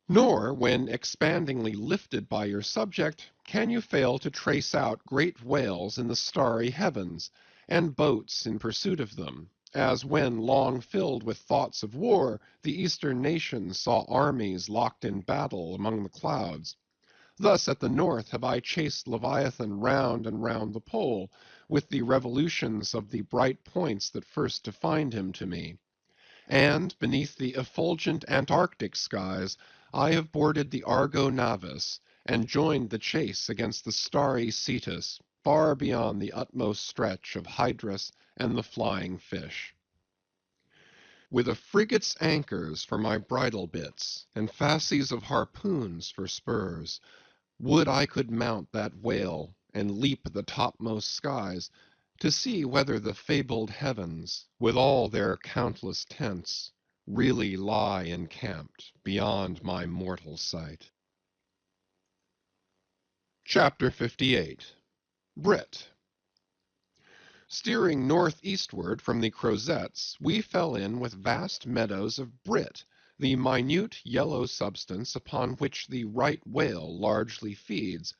Nor, when expandingly lifted by your subject, can you fail to trace out great whales in the starry heavens, and boats in pursuit of them, as when, long filled with thoughts of war, the Eastern nations saw armies locked in battle among the clouds. Thus at the north have I chased Leviathan round and round the pole, with the revolutions of the bright points that first defined him to me. And beneath the effulgent Antarctic skies I have boarded the Argo Navis, and joined the chase against the starry Cetus, far beyond the utmost stretch of Hydrus and the flying fish. With a frigate's anchors for my bridle bits, and fasces of harpoons for spurs, would I could mount that whale, and leap the topmost skies, to see whether the fabled heavens, with all their countless tents, really lie encamped beyond my mortal sight. Chapter 58. Brit. Steering northeastward from the Crozettes, we fell in with vast meadows of brit, the minute yellow substance upon which the right whale largely feeds.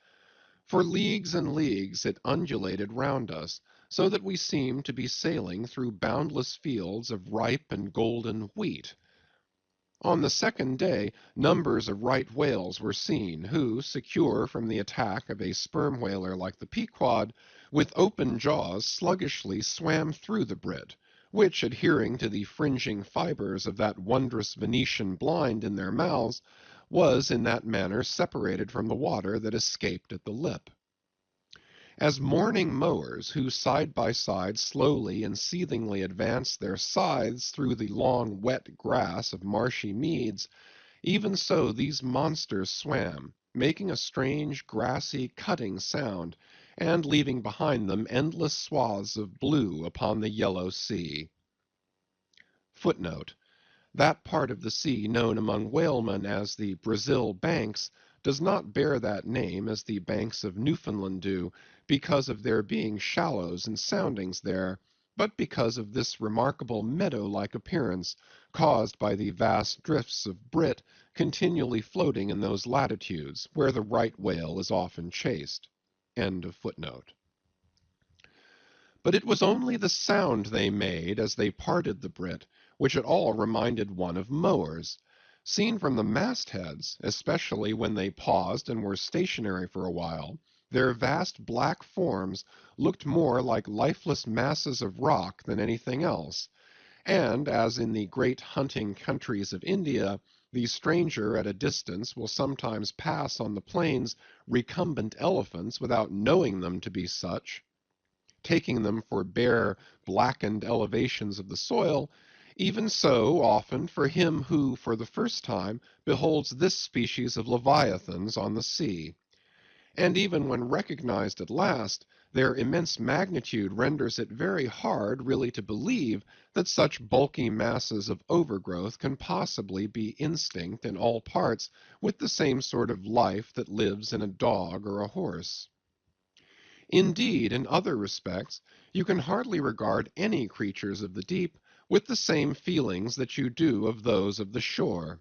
For leagues and leagues it undulated round us, so that we seemed to be sailing through boundless fields of ripe and golden wheat. On the second day numbers of right whales were seen, who, secure from the attack of a sperm whaler like the Pequod, with open jaws sluggishly swam through the brit, which, adhering to the fringing fibres of that wondrous Venetian blind in their mouths, was in that manner separated from the water that escaped at the lip. As morning mowers, who side by side slowly and seethingly advance their scythes through the long wet grass of marshy meads, even so these monsters swam, making a strange grassy cutting sound, and leaving behind them endless swaths of blue upon the yellow sea. Footnote: that part of the sea known among whalemen as the Brazil Banks does not bear that name as the banks of Newfoundland do, because of there being shallows and soundings there, but because of this remarkable meadow-like appearance caused by the vast drifts of brit continually floating in those latitudes where the right whale is often chased. End of footnote. But it was only the sound they made as they parted the brit which at all reminded one of mowers. Seen from the mastheads, especially when they paused and were stationary for a while, their vast black forms looked more like lifeless masses of rock than anything else, and as in the great hunting countries of India, the stranger at a distance will sometimes pass on the plains recumbent elephants without knowing them to be such, taking them for bare, blackened elevations of the soil, even so often for him who, for the first time, beholds this species of leviathans on the sea. And even when recognized at last, their immense magnitude renders it very hard really to believe that such bulky masses of overgrowth can possibly be instinct in all parts with the same sort of life that lives in a dog or a horse. Indeed, in other respects, you can hardly regard any creatures of the deep with the same feelings that you do of those of the shore.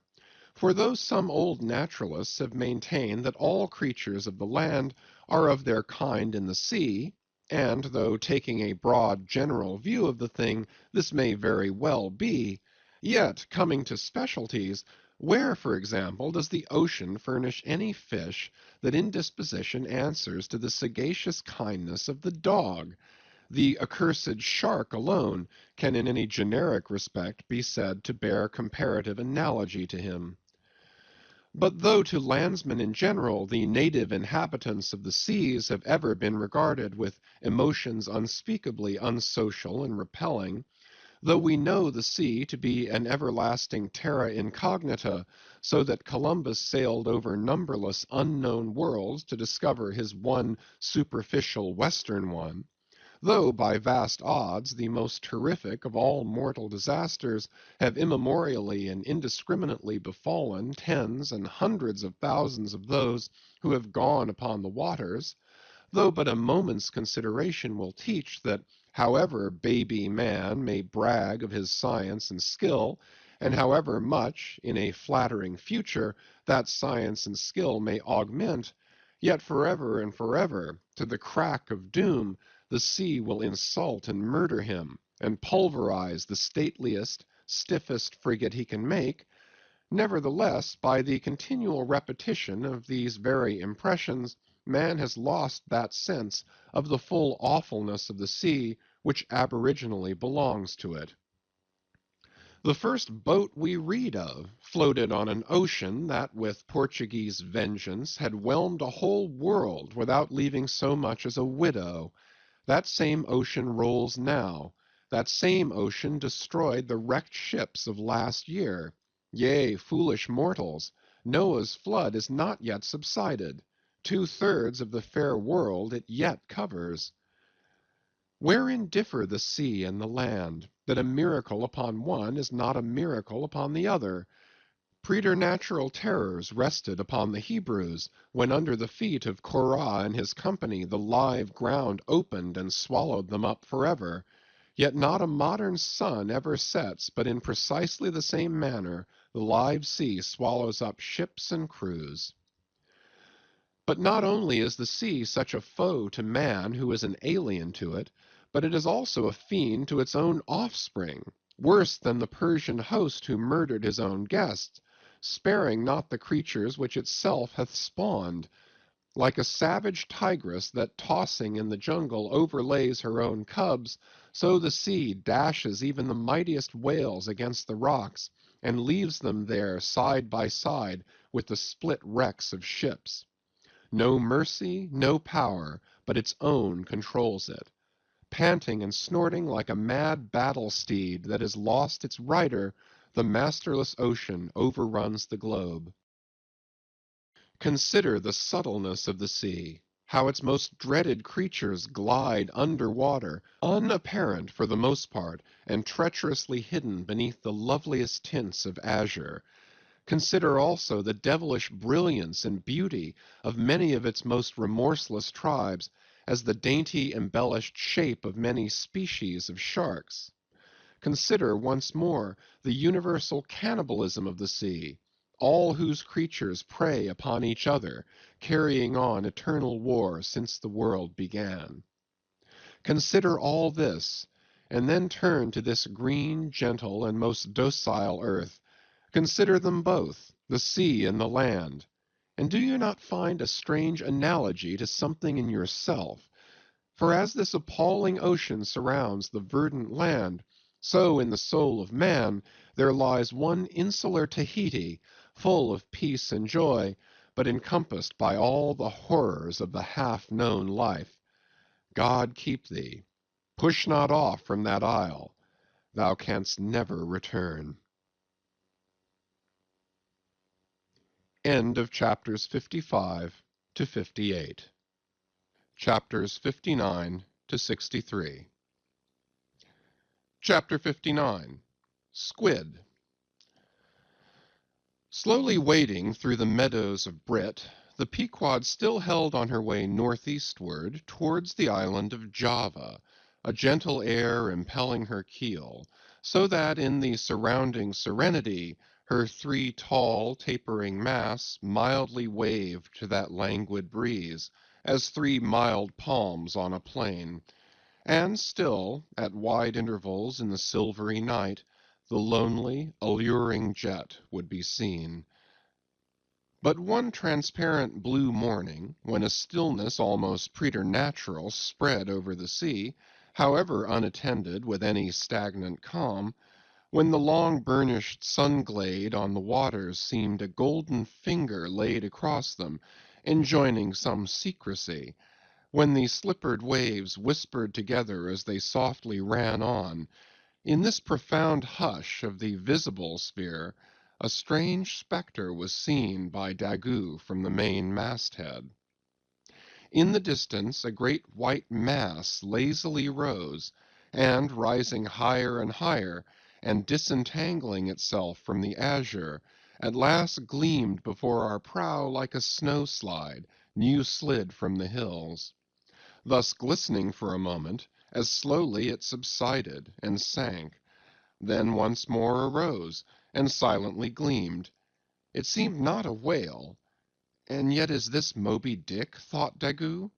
For though some old naturalists have maintained that all creatures of the land are of their kind in the sea, and though taking a broad general view of the thing this may very well be, yet, coming to specialties, where, for example, does the ocean furnish any fish that in disposition answers to the sagacious kindness of the dog? The accursed shark alone can in any generic respect be said to bear comparative analogy to him. But though to landsmen in general the native inhabitants of the seas have ever been regarded with emotions unspeakably unsocial and repelling, though we know the sea to be an everlasting terra incognita, so that Columbus sailed over numberless unknown worlds to discover his one superficial western one, though by vast odds the most terrific of all mortal disasters have immemorially and indiscriminately befallen tens and hundreds of thousands of those who have gone upon the waters, though but a moment's consideration will teach that however baby man may brag of his science and skill, and however much, in a flattering future, that science and skill may augment, yet forever and forever, to the crack of doom, the sea will insult and murder him, and pulverize the stateliest, stiffest frigate he can make, Nevertheless, by the continual repetition of these very impressions, man has lost that sense of the full awfulness of the sea which aboriginally belongs to it. The first boat we read of floated on an ocean that with Portuguese vengeance had whelmed a whole world without leaving so much as a widow. That same ocean rolls now. That same ocean destroyed the wrecked ships of last year. Yea, foolish mortals, Noah's flood is not yet subsided. 2/3 of the fair world it yet covers. Wherein differ the sea and the land, that a miracle upon one is not a miracle upon the other? Preternatural terrors rested upon the Hebrews, when under the feet of Korah and his company the live ground opened and swallowed them up forever. Yet not a modern sun ever sets but in precisely the same manner the live sea swallows up ships and crews. But not only is the sea such a foe to man who is an alien to it, but it is also a fiend to its own offspring, worse than the Persian host who murdered his own guests, sparing not the creatures which itself hath spawned. Like a savage tigress that tossing in the jungle overlays her own cubs, so the sea dashes even the mightiest whales against the rocks, and leaves them there side by side with the split wrecks of ships. No mercy, no power, but its own controls it. Panting and snorting like a mad battle steed that has lost its rider, the masterless ocean overruns the globe. Consider the subtleness of the sea, how its most dreaded creatures glide under water, unapparent for the most part, and treacherously hidden beneath the loveliest tints of azure. Consider also the devilish brilliance and beauty of many of its most remorseless tribes, as the dainty embellished shape of many species of sharks. Consider once more the universal cannibalism of the sea, all whose creatures prey upon each other, carrying on eternal war since the world began. Consider all this, and then turn to this green, gentle, and most docile earth. Consider them both, the sea and the land, and do you not find a strange analogy to something in yourself? For as this appalling ocean surrounds the verdant land, so in the soul of man there lies one insular Tahiti, full of peace and joy, but encompassed by all the horrors of the half-known life. God keep thee. Push not off from that isle. Thou canst never return. End of chapters 55 to 58. Chapters 59 to 63. Chapter 59. Squid. Slowly wading through the meadows of Brit, the Pequod still held on her way northeastward towards the island of Java, a gentle air impelling her keel, so that in the surrounding serenity her 3 tall, tapering masts mildly waved to that languid breeze, as 3 mild palms on a plain. And still, at wide intervals in the silvery night, the lonely, alluring jet would be seen. But one transparent blue morning, when a stillness almost preternatural spread over the sea, however unattended with any stagnant calm, when the long burnished sun-glade on the waters seemed a golden finger laid across them, enjoining some secrecy, when the slippered waves whispered together as they softly ran on, in this profound hush of the visible sphere, a strange spectre was seen by Daggoo from the main masthead. In the distance a great white mass lazily rose, and rising higher and higher, and disentangling itself from the azure, at last gleamed before our prow like a snow-slide, new slid from the hills. Thus glistening for a moment, as slowly it subsided and sank, then once more arose, and silently gleamed. It seemed not a whale, and yet is this Moby Dick, thought Daggoo?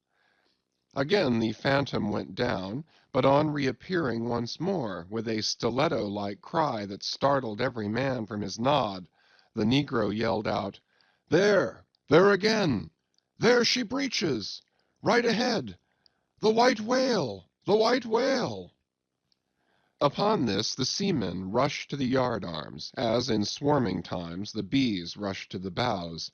Again the phantom went down, but on reappearing once more, with a stiletto-like cry that startled every man from his nod, The negro yelled out, "There! There again! There she breaches! Right ahead! The white whale! The white whale!" Upon this the seamen rushed to the yard-arms, as in swarming times the bees rush to the bows.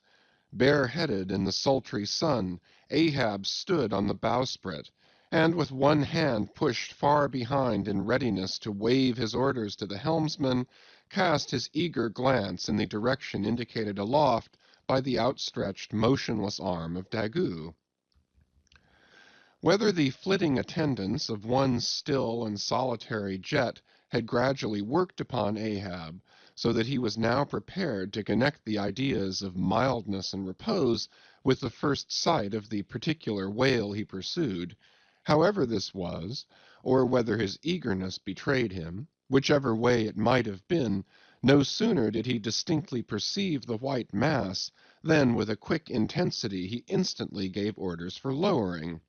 Bareheaded in the sultry sun, Ahab stood on the bowsprit, and with one hand pushed far behind in readiness to wave his orders to the helmsman, cast his eager glance in the direction indicated aloft by the outstretched, motionless arm of Daggoo. Whether the flitting attendance of one still and solitary jet had gradually worked upon Ahab, so that he was now prepared to connect the ideas of mildness and repose with the first sight of the particular whale he pursued, however this was, or whether his eagerness betrayed him, whichever way it might have been, no sooner did he distinctly perceive the white mass, than with a quick intensity he instantly gave orders for lowering.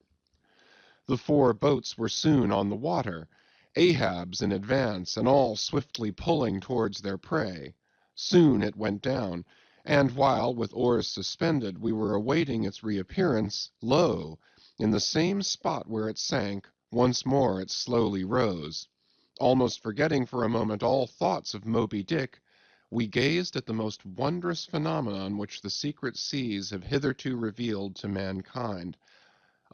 The 4 boats were soon on the water, Ahab's in advance, and all swiftly pulling towards their prey. Soon it went down, and while, with oars suspended, we were awaiting its reappearance, lo! in the same spot where it sank, once more it slowly rose. Almost forgetting for a moment all thoughts of Moby Dick, we gazed at the most wondrous phenomenon which the secret seas have hitherto revealed to mankind.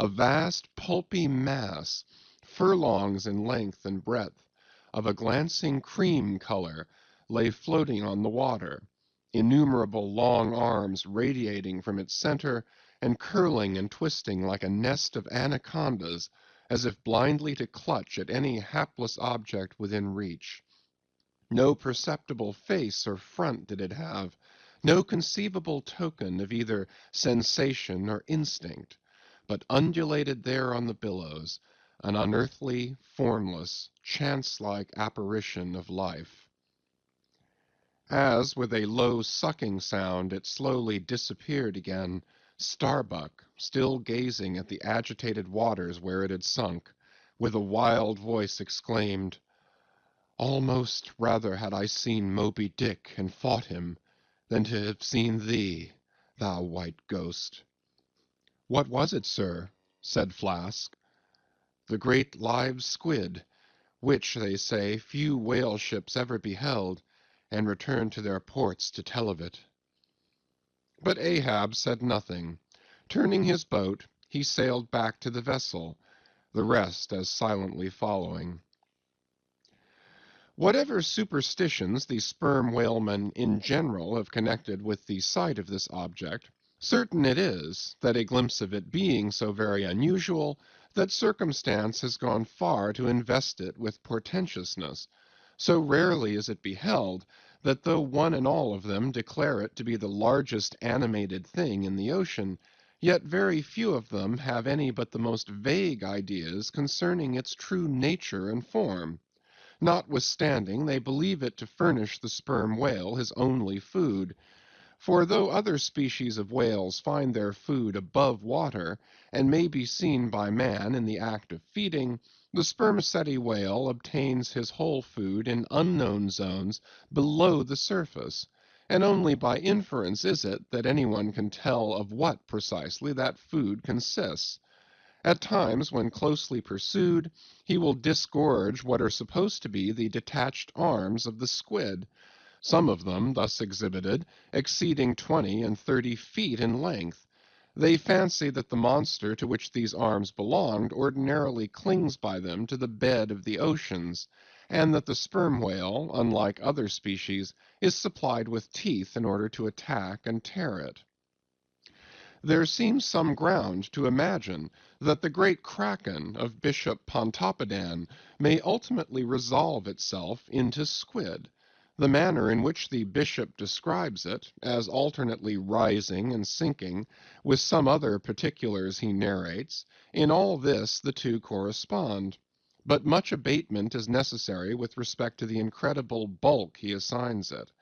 A vast pulpy mass, furlongs in length and breadth, of a glancing cream color, lay floating on the water, innumerable long arms radiating from its center and curling and twisting like a nest of anacondas, as if blindly to clutch at any hapless object within reach. No perceptible face or front did it have, no conceivable token of either sensation or instinct, but undulated there on the billows, an unearthly, formless, chance-like apparition of life. As, with a low sucking sound, it slowly disappeared again, Starbuck, still gazing at the agitated waters where it had sunk, with a wild voice exclaimed, "Almost rather had I seen Moby Dick and fought him, than to have seen thee, thou white ghost." "What was it, sir?" said Flask. "The great live squid, which, they say, few whale ships ever beheld, and returned to their ports to tell of it." But Ahab said nothing. Turning his boat, he sailed back to the vessel, the rest as silently following. Whatever superstitions the sperm whalemen in general have connected with the sight of this object, certain it is, that a glimpse of it being so very unusual, that circumstance has gone far to invest it with portentousness. So rarely is it beheld, that though one and all of them declare it to be the largest animated thing in the ocean, yet very few of them have any but the most vague ideas concerning its true nature and form. Notwithstanding, they believe it to furnish the sperm whale his only food. For though other species of whales find their food above water, and may be seen by man in the act of feeding, the spermaceti whale obtains his whole food in unknown zones below the surface, and only by inference is it that anyone can tell of what precisely that food consists. At times, when closely pursued, he will disgorge what are supposed to be the detached arms of the squid, some of them, thus exhibited, exceeding 20 and 30 feet in length. They fancy that the monster to which these arms belonged ordinarily clings by them to the bed of the oceans, and that the sperm whale, unlike other species, is supplied with teeth in order to attack and tear it. There seems some ground to imagine that the great kraken of Bishop Pontoppidan may ultimately resolve itself into squid. The manner in which the bishop describes it, as alternately rising and sinking, with some other particulars he narrates, in all this the two correspond. But much abatement is necessary with respect to the incredible bulk he assigns it.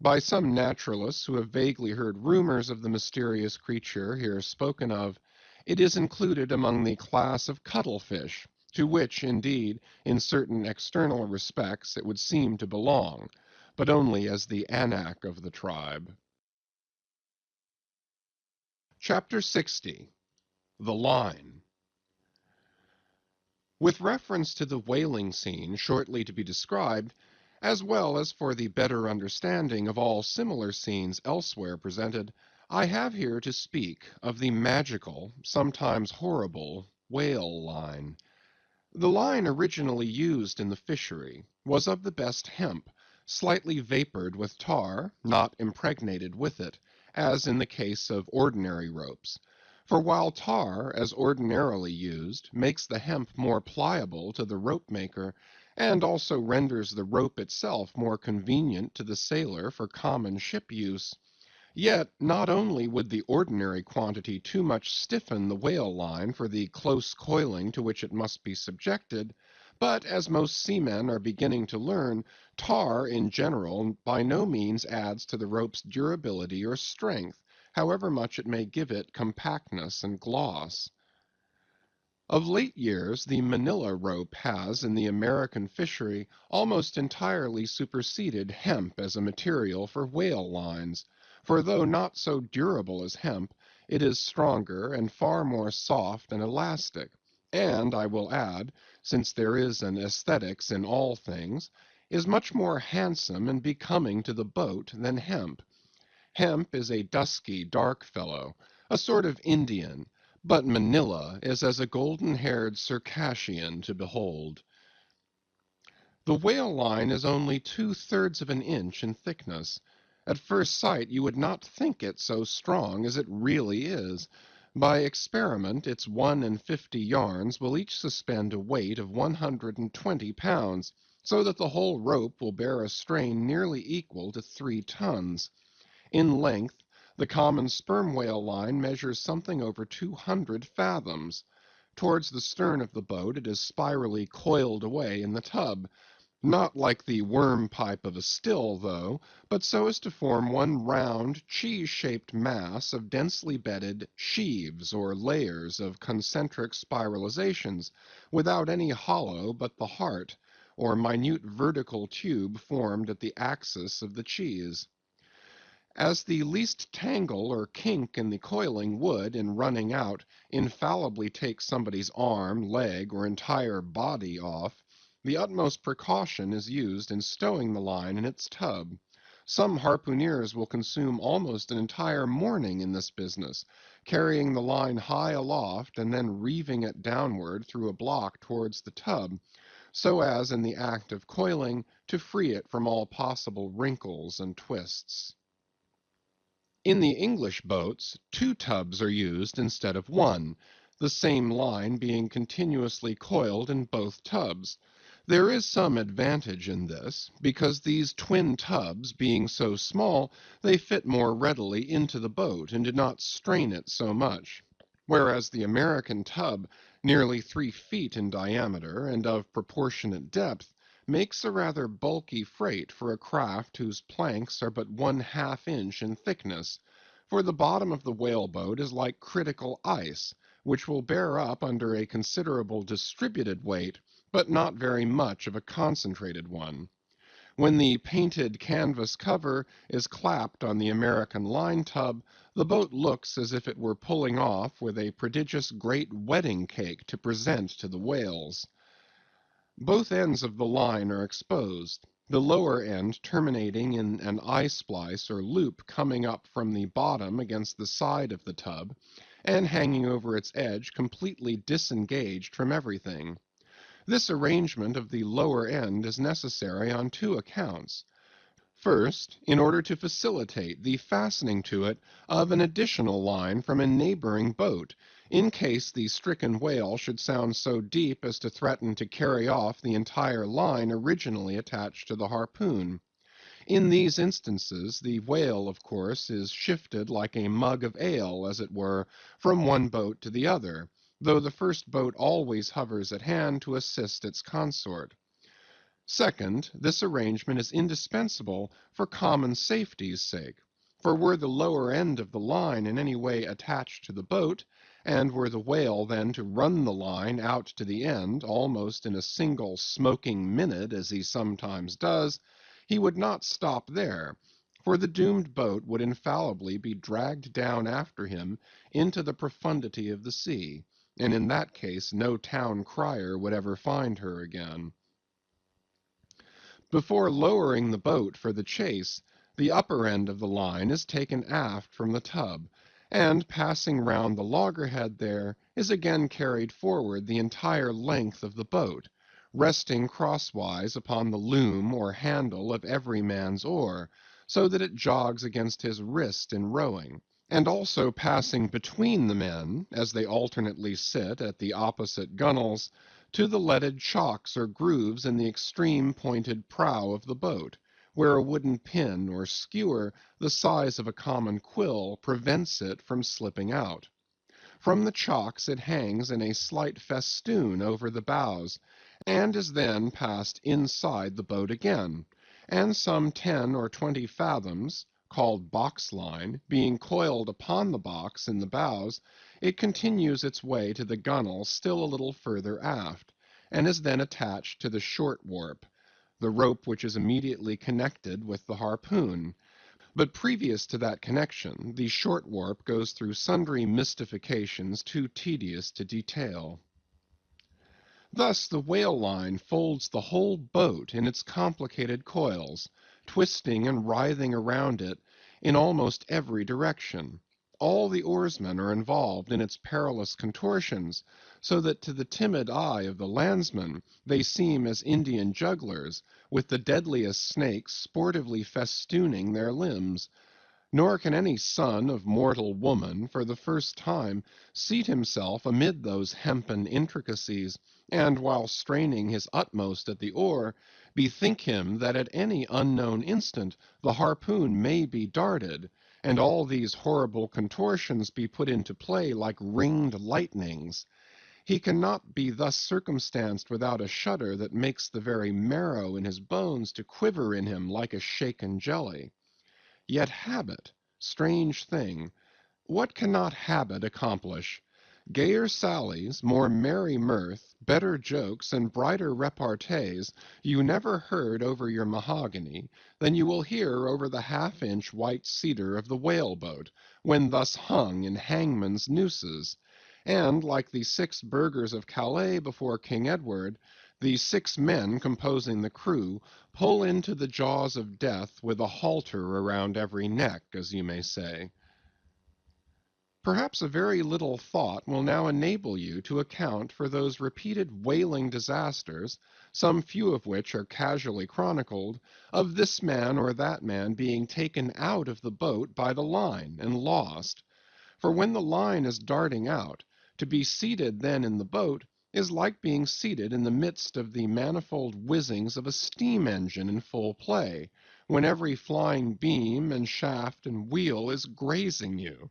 By some naturalists who have vaguely heard rumors of the mysterious creature here spoken of, it is included among the class of cuttlefish, to which, indeed, in certain external respects it would seem to belong, but only as the anak of the tribe. Chapter 60. The Line. With reference to the whaling scene shortly to be described, as well as for the better understanding of all similar scenes elsewhere presented, I have here to speak of the magical, sometimes horrible, whale line. The line originally used in the fishery was of the best hemp, slightly vapored with tar, not impregnated with it, as in the case of ordinary ropes. For while tar, as ordinarily used, makes the hemp more pliable to the rope maker, and also renders the rope itself more convenient to the sailor for common ship use, yet not only would the ordinary quantity too much stiffen the whale line for the close coiling to which it must be subjected, but as most seamen are beginning to learn, tar in general by no means adds to the rope's durability or strength, however much it may give it compactness and gloss. Of late years, the Manila rope has, in the American fishery, almost entirely superseded hemp as a material for whale lines, for though not so durable as hemp, it is stronger and far more soft and elastic, and, I will add, since there is an aesthetics in all things, is much more handsome and becoming to the boat than hemp. Hemp is a dusky, dark fellow, a sort of Indian, but Manila is as a golden-haired Circassian to behold. The whale line is only 2/3 of an inch in thickness. At first sight you would not think it so strong as it really is. By experiment its 1 and 50 yarns will each suspend a weight of 120 pounds, so that the whole rope will bear a strain nearly equal to 3 tons. In length, the common sperm whale line measures something over 200 fathoms. Towards the stern of the boat it is spirally coiled away in the tub, not like the worm pipe of a still, though, but so as to form one round, cheese-shaped mass of densely bedded sheaves or layers of concentric spiralizations, without any hollow but the heart, or minute vertical tube formed at the axis of the cheese. As the least tangle or kink in the coiling would, in running out, infallibly take somebody's arm, leg, or entire body off, the utmost precaution is used in stowing the line in its tub. Some harpooneers will consume almost an entire morning in this business, carrying the line high aloft and then reeving it downward through a block towards the tub, so as in the act of coiling to free it from all possible wrinkles and twists. In the English boats, 2 tubs are used instead of 1, the same line being continuously coiled in both tubs. There is some advantage in this, because these twin tubs being so small, they fit more readily into the boat and do not strain it so much, whereas the American tub, nearly 3 feet in diameter and of proportionate depth, makes a rather bulky freight for a craft whose planks are but 1/2 inch in thickness, for the bottom of the whaleboat is like critical ice, which will bear up under a considerable distributed weight, but not very much of a concentrated one. When the painted canvas cover is clapped on the American line tub, the boat looks as if it were pulling off with a prodigious great wedding cake to present to the whales. Both ends of the line are exposed, the lower end terminating in an eye-splice or loop coming up from the bottom against the side of the tub, and hanging over its edge completely disengaged from everything. This arrangement of the lower end is necessary on 2 accounts. First, in order to facilitate the fastening to it of an additional line from a neighboring boat, in case the stricken whale should sound so deep as to threaten to carry off the entire line originally attached to the harpoon. In these instances, the whale, of course, is shifted like a mug of ale, as it were, from one boat to the other, though the first boat always hovers at hand to assist its consort. Second, this arrangement is indispensable for common safety's sake, for were the lower end of the line in any way attached to the boat, and were the whale then to run the line out to the end almost in a single smoking minute as he sometimes does, He would not stop there, for the doomed boat would infallibly be dragged down after him into the profundity of the sea, and in that case no town crier would ever find her again. Before lowering the boat for the chase, the upper end of the line is taken aft from the tub, and passing round the loggerhead there, is again carried forward the entire length of the boat, resting crosswise upon the loom or handle of every man's oar, so that it jogs against his wrist in rowing, and also passing between the men, as they alternately sit at the opposite gunwales, to the leaded chocks or grooves in the extreme pointed prow of the boat, where a wooden pin or skewer the size of a common quill prevents it from slipping out. From the chocks it hangs in a slight festoon over the bows, and is then passed inside the boat again, and some 10 or 20 fathoms, called box line, being coiled upon the box in the bows, it continues its way to the gunwale still a little further aft, and is then attached to the short warp, the rope which is immediately connected with the harpoon. But previous to that connection, the short warp goes through sundry mystifications too tedious to detail. Thus the whale line folds the whole boat in its complicated coils, twisting and writhing around it in almost every direction. All the oarsmen are involved in its perilous contortions, so that to the timid eye of the landsman they seem as Indian jugglers, with the deadliest snakes sportively festooning their limbs. Nor can any son of mortal woman for the first time seat himself amid those hempen intricacies, and while straining his utmost at the oar, bethink him that at any unknown instant the harpoon may be darted, and all these horrible contortions be put into play like ringed lightnings. He cannot be thus circumstanced without a shudder that makes the very marrow in his bones to quiver in him like a shaken jelly. Yet habit, strange thing, what cannot habit accomplish? Gayer sallies, more merry mirth, better jokes, and brighter repartees you never heard over your mahogany than you will hear over the half-inch white cedar of the whale-boat, when thus hung in hangman's nooses, and, like the 6 burghers of Calais before King Edward, the 6 men composing the crew pull into the jaws of death with a halter around every neck, as you may say. Perhaps a very little thought will now enable you to account for those repeated whaling disasters, some few of which are casually chronicled, of this man or that man being taken out of the boat by the line and lost. For when the line is darting out, to be seated then in the boat is like being seated in the midst of the manifold whizzings of a steam engine in full play, when every flying beam and shaft and wheel is grazing you.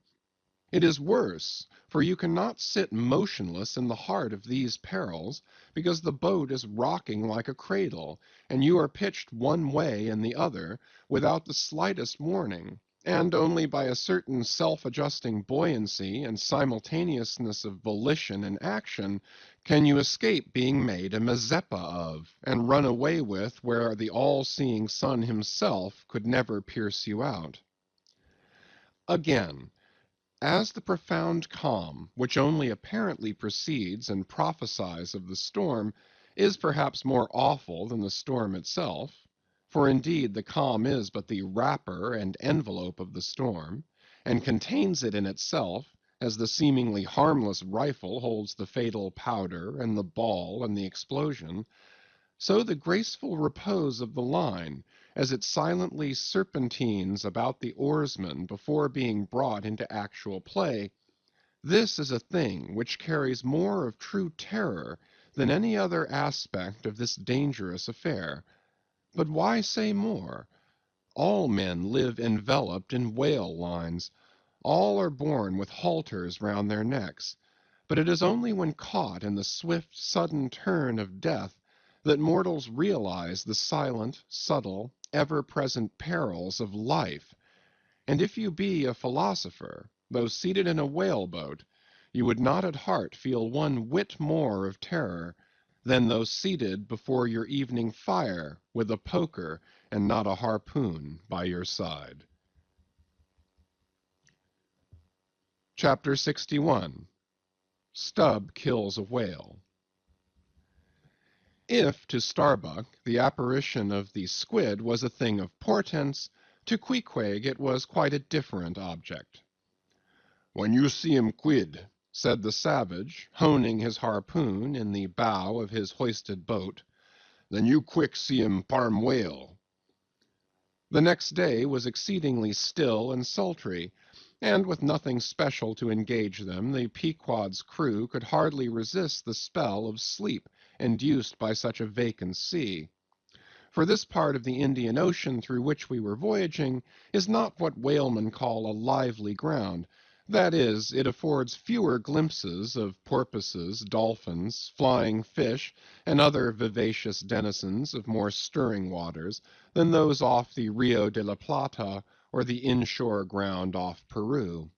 It is worse, for you cannot sit motionless in the heart of these perils, because the boat is rocking like a cradle, and you are pitched one way and the other, without the slightest warning, and only by a certain self-adjusting buoyancy and simultaneousness of volition and action can you escape being made a Mazeppa of, and run away with where the all-seeing sun himself could never pierce you out. Again, as the profound calm, which only apparently precedes and prophesies of the storm, is perhaps more awful than the storm itself, for indeed the calm is but the wrapper and envelope of the storm, and contains it in itself, as the seemingly harmless rifle holds the fatal powder and the ball and the explosion, so the graceful repose of the line, as it silently serpentines about the oarsman before being brought into actual play, this is a thing which carries more of true terror than any other aspect of this dangerous affair. But why say more? All men live enveloped in whale lines. All are born with halters round their necks. But it is only when caught in the swift, sudden turn of death that mortals realize the silent, subtle, ever-present perils of life. And if you be a philosopher, though seated in a whale-boat, you would not at heart feel one whit more of terror. than those seated before your evening fire with a poker and not a harpoon by your side. Chapter 61. Stubb Kills a Whale. If, to Starbuck, the apparition of the squid was a thing of portents, to Queequeg it was quite a different object. "When you see him quid," said the savage, honing his harpoon in the bow of his hoisted boat, "then you quick see him parm whale." The next day was exceedingly still and sultry, and with nothing special to engage them, the Pequod's crew could hardly resist the spell of sleep induced by such a vacant sea. For this part of the Indian Ocean through which we were voyaging is not what whalemen call a lively ground. That is, it affords fewer glimpses of porpoises, dolphins, flying fish, and other vivacious denizens of more stirring waters than those off the Rio de la Plata or the inshore ground off Peru.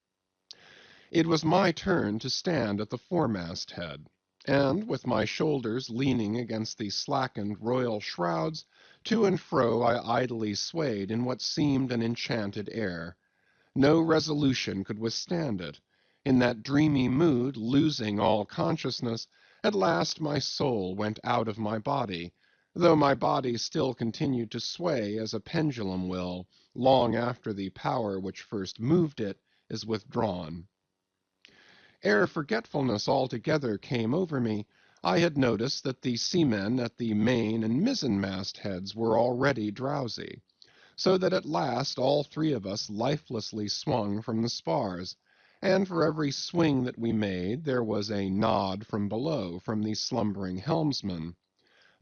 It was my turn to stand at the foremast head, and, with my shoulders leaning against the slackened royal shrouds, to and fro I idly swayed in what seemed an enchanted air. No resolution could withstand it. In that dreamy mood, losing all consciousness, at last my soul went out of my body, though my body still continued to sway as a pendulum will, long after the power which first moved it is withdrawn. Ere forgetfulness altogether came over me, I had noticed that the seamen at the main and mizzen-mast heads were already drowsy, so that at last all three of us lifelessly swung from the spars, and for every swing that we made there was a nod from below from the slumbering helmsman.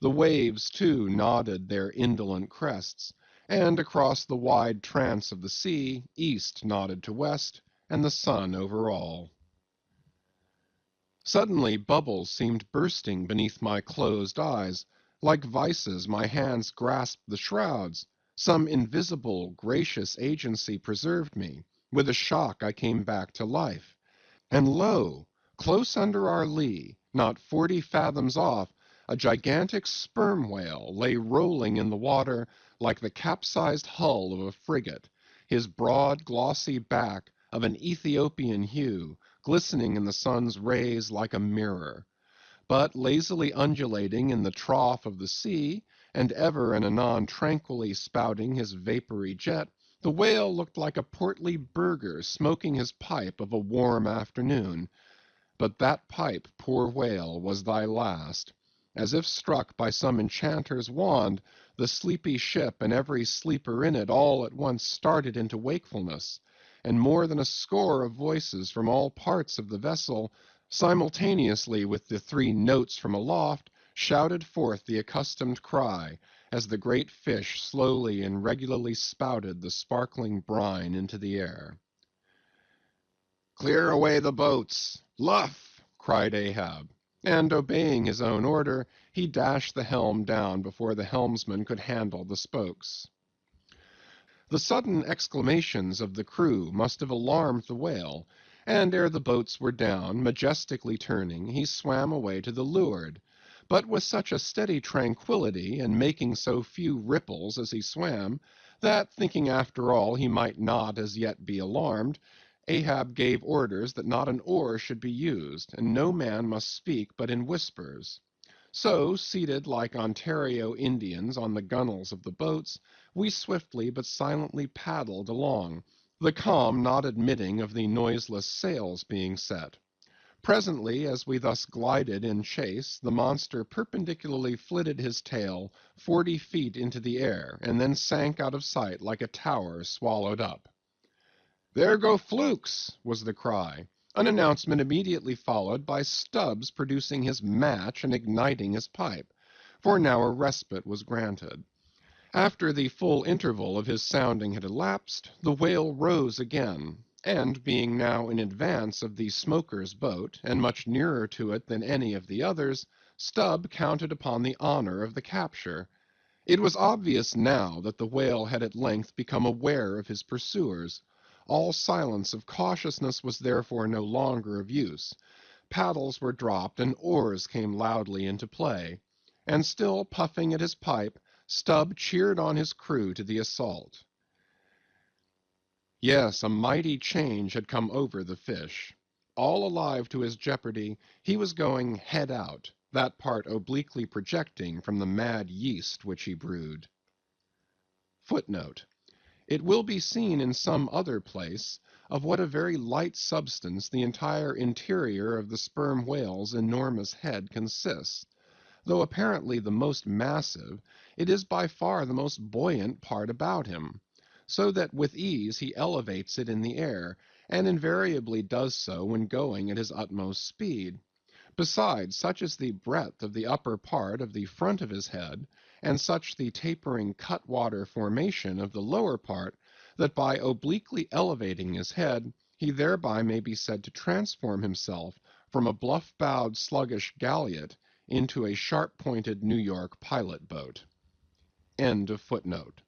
The waves, too, nodded their indolent crests, and across the wide trance of the sea, east nodded to west, and the sun over all. Suddenly bubbles seemed bursting beneath my closed eyes. Like vices, my hands grasped the shrouds. Some invisible, gracious agency preserved me. With a shock I came back to life. And lo! Close under our lee, not 40 fathoms off, a gigantic sperm whale lay rolling in the water like the capsized hull of a frigate, his broad, glossy back of an Ethiopian hue, glistening in the sun's rays like a mirror. But lazily undulating in the trough of the sea, and ever and anon tranquilly spouting his vapory jet, the whale looked like a portly burgher smoking his pipe of a warm afternoon. But that pipe, poor whale, was thy last. As if struck by some enchanter's wand, the sleepy ship and every sleeper in it all at once started into wakefulness, and more than a score of voices from all parts of the vessel, simultaneously with the 3 notes from aloft, shouted forth the accustomed cry, as the great fish slowly and regularly spouted the sparkling brine into the air. "Clear away the boats! Luff!" cried Ahab, and, obeying his own order, he dashed the helm down before the helmsman could handle the spokes. The sudden exclamations of the crew must have alarmed the whale, and ere the boats were down, majestically turning, he swam away to the leeward, but with such a steady tranquillity, and making so few ripples as he swam, that, thinking after all he might not as yet be alarmed, Ahab gave orders that not an oar should be used, and no man must speak but in whispers. So, seated like Ontario Indians on the gunwales of the boats, we swiftly but silently paddled along, the calm not admitting of the noiseless sails being set. Presently, as we thus glided in chase, the monster perpendicularly flitted his tail 40 feet into the air, and then sank out of sight like a tower swallowed up. "There go flukes!" was the cry, an announcement immediately followed by Stubbs producing his match and igniting his pipe, for now a respite was granted. After the full interval of his sounding had elapsed, the whale rose again, and being now in advance of the smoker's boat, and much nearer to it than any of the others, Stubb counted upon the honor of the capture. It was obvious now that the whale had at length become aware of his pursuers. All silence of cautiousness was therefore no longer of use, Paddles were dropped and oars came loudly into play, and still puffing at his pipe, Stubb cheered on his crew to the assault. Yes, a mighty change had come over the fish. All alive to his jeopardy, he was going head out, that part obliquely projecting from the mad yeast which he brewed. Footnote: it will be seen in some other place of what a very light substance the entire interior of the sperm whale's enormous head consists. Though apparently the most massive, it is by far the most buoyant part about him, so that with ease he elevates it in the air, and invariably does so when going at his utmost speed. Besides, such is the breadth of the upper part of the front of his head, and such the tapering cutwater formation of the lower part, that by obliquely elevating his head, he thereby may be said to transform himself from a bluff-bowed sluggish galliot into a sharp-pointed New York pilot boat. End of footnote.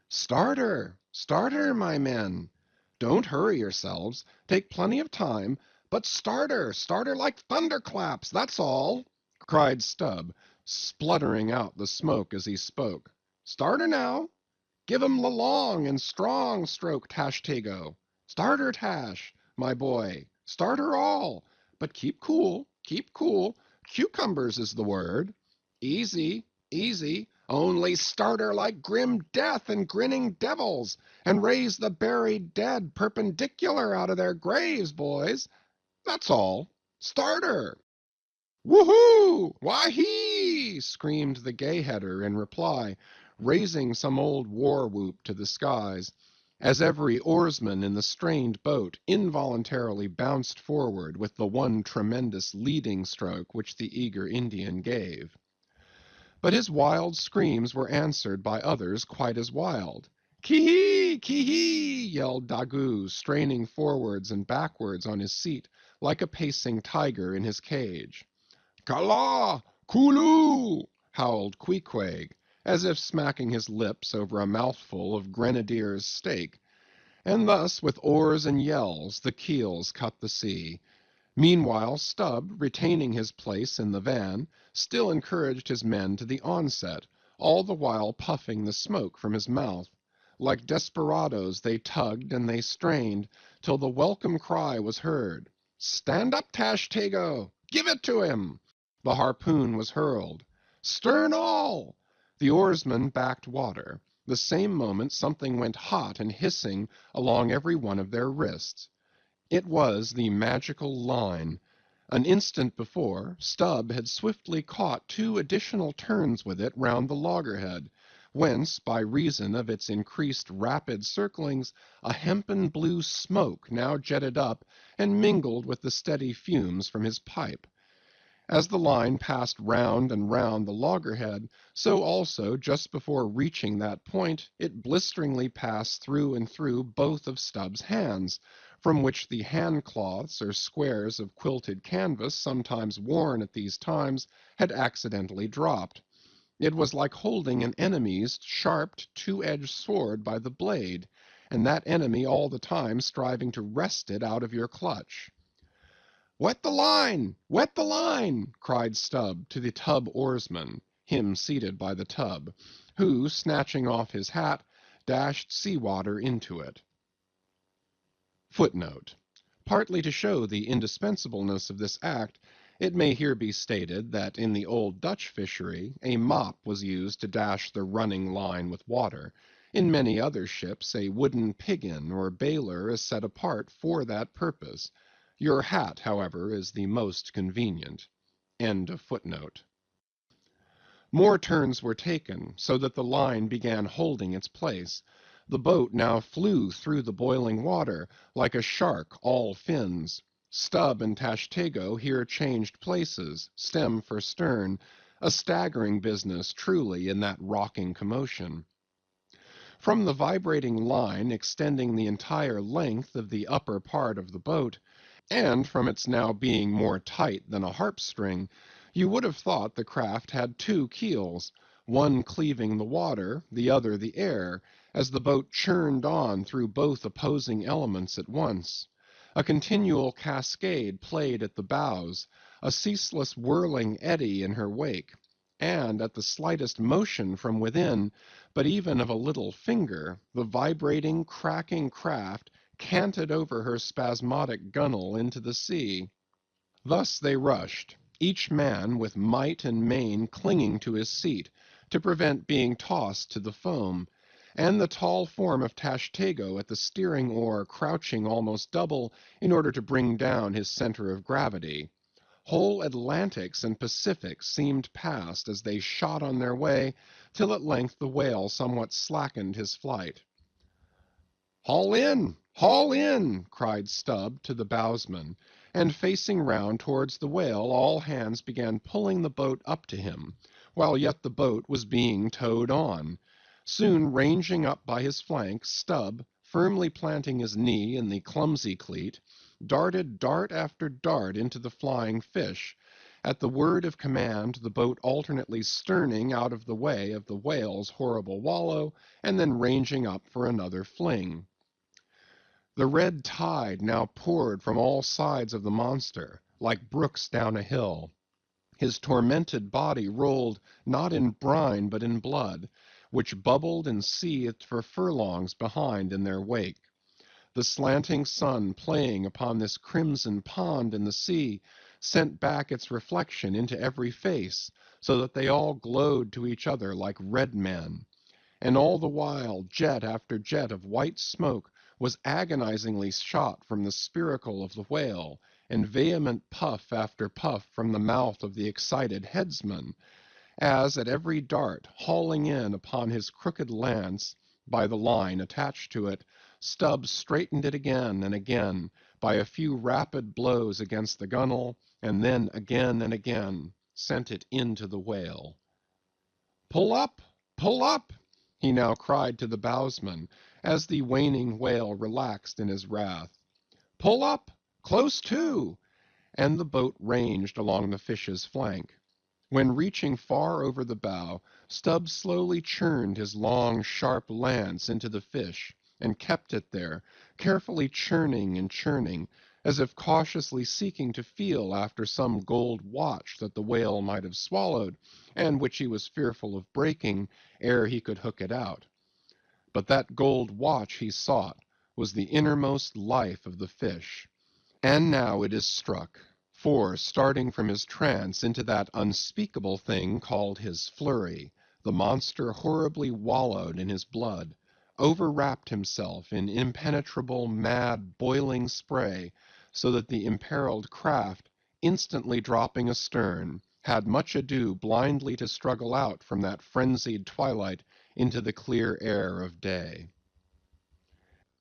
Starter! Starter, my men! Don't hurry yourselves. Take plenty of time, but starter! Starter like thunderclaps, that's all! Cried Stubb, spluttering out the smoke as he spoke. Starter now! Give 'em the long and strong stroke, Tashtego. Starter, Tash, my boy, starter all! But keep cool, keep cool. Cucumbers is the word. Easy, easy. Only starter like grim death and grinning devils, and raise the buried dead perpendicular out of their graves, boys. That's all. Starter! Woohoo! Why-hee! Screamed the gay-header in reply, raising some old war-whoop to the skies, as every oarsman in the strained boat involuntarily bounced forward with the one tremendous leading stroke which the eager Indian gave. But his wild screams were answered by others quite as wild. Ki-hee! Ki-hee! Yelled Daggoo, straining forwards and backwards on his seat like a pacing tiger in his cage. Kala! Kulu! Howled Queequeg, as if smacking his lips over a mouthful of grenadier's steak, and thus with oars and yells the keels cut the sea. Meanwhile Stubb, retaining his place in the van, still encouraged his men to the onset, all the while puffing the smoke from his mouth. Like desperadoes they tugged and they strained, till the welcome cry was heard. Stand up, Tashtego! Give it to him! The harpoon was hurled. Stern all! The oarsmen backed water. The same moment something went hot and hissing along every one of their wrists. It was the magical line. An instant before, Stubb had swiftly caught 2 additional turns with it round the loggerhead, whence, by reason of its increased rapid circlings, a hempen blue smoke now jetted up and mingled with the steady fumes from his pipe. As the line passed round and round the loggerhead, so also, just before reaching that point, it blisteringly passed through and through both of Stubb's hands, from which the hand-cloths or squares of quilted canvas sometimes worn at these times had accidentally dropped. It was like holding an enemy's sharped, 2-edged sword by the blade, and that enemy all the time striving to wrest it out of your clutch. Wet the line! Wet the line! Cried Stubb to the tub oarsman, him seated by the tub, who, snatching off his hat, dashed sea-water into it. Footnote: partly to show the indispensableness of this act, it may here be stated that in the old Dutch fishery a mop was used to dash the running line with water. In many other ships a wooden piggin or baler is set apart for that purpose. Your hat, however, is the most convenient. End of footnote. More turns were taken, so that the line began holding its place. The boat now flew through the boiling water, like a shark all fins. Stubb and Tashtego here changed places, stem for stern, a staggering business truly in that rocking commotion. From the vibrating line extending the entire length of the upper part of the boat, and from its now being more tight than a harp-string, you would have thought the craft had 2 keels, one cleaving the water, the other the air, as the boat churned on through both opposing elements at once. A continual cascade played at the bows, a ceaseless whirling eddy in her wake, and at the slightest motion from within, but even of a little finger, the vibrating, cracking craft canted over her spasmodic gunwale into the sea. Thus they rushed, each man with might and main clinging to his seat, to prevent being tossed to the foam, and the tall form of Tashtego at the steering oar crouching almost double in order to bring down his center of gravity. Whole Atlantics and Pacifics seemed past as they shot on their way, till at length the whale somewhat slackened his flight. "Haul in! Haul in!" cried Stubb to the bowsman, and facing round towards the whale, all hands began pulling the boat up to him, while yet the boat was being towed on. Soon ranging up by his flank, Stubb, firmly planting his knee in the clumsy cleat, darted dart after dart into the flying fish, at the word of command the boat alternately sterning out of the way of the whale's horrible wallow, and then ranging up for another fling. The red tide now poured from all sides of the monster, like brooks down a hill. His tormented body rolled not in brine but in blood, which bubbled and seethed for furlongs behind in their wake. The slanting sun playing upon this crimson pond in the sea sent back its reflection into every face, so that they all glowed to each other like red men. And all the while jet after jet of white smoke was agonizingly shot from the spiracle of the whale, and vehement puff after puff from the mouth of the excited headsman, as at every dart, hauling in upon his crooked lance, by the line attached to it, Stubb straightened it again and again, by a few rapid blows against the gunwale, and then again and again sent it into the whale. "Pull up! Pull up!" he now cried to the bowsman, as the waning whale relaxed in his wrath. "Pull up! Close to!" and the boat ranged along the fish's flank. When reaching far over the bow, Stubb slowly churned his long, sharp lance into the fish, and kept it there, carefully churning and churning, as if cautiously seeking to feel after some gold watch that the whale might have swallowed, and which he was fearful of breaking ere he could hook it out. But that gold watch he sought was the innermost life of the fish. And now it is struck, for, starting from his trance into that unspeakable thing called his flurry, the monster horribly wallowed in his blood, overwrapped himself in impenetrable, mad, boiling spray, so that the imperiled craft, instantly dropping astern, had much ado blindly to struggle out from that frenzied twilight into the clear air of day.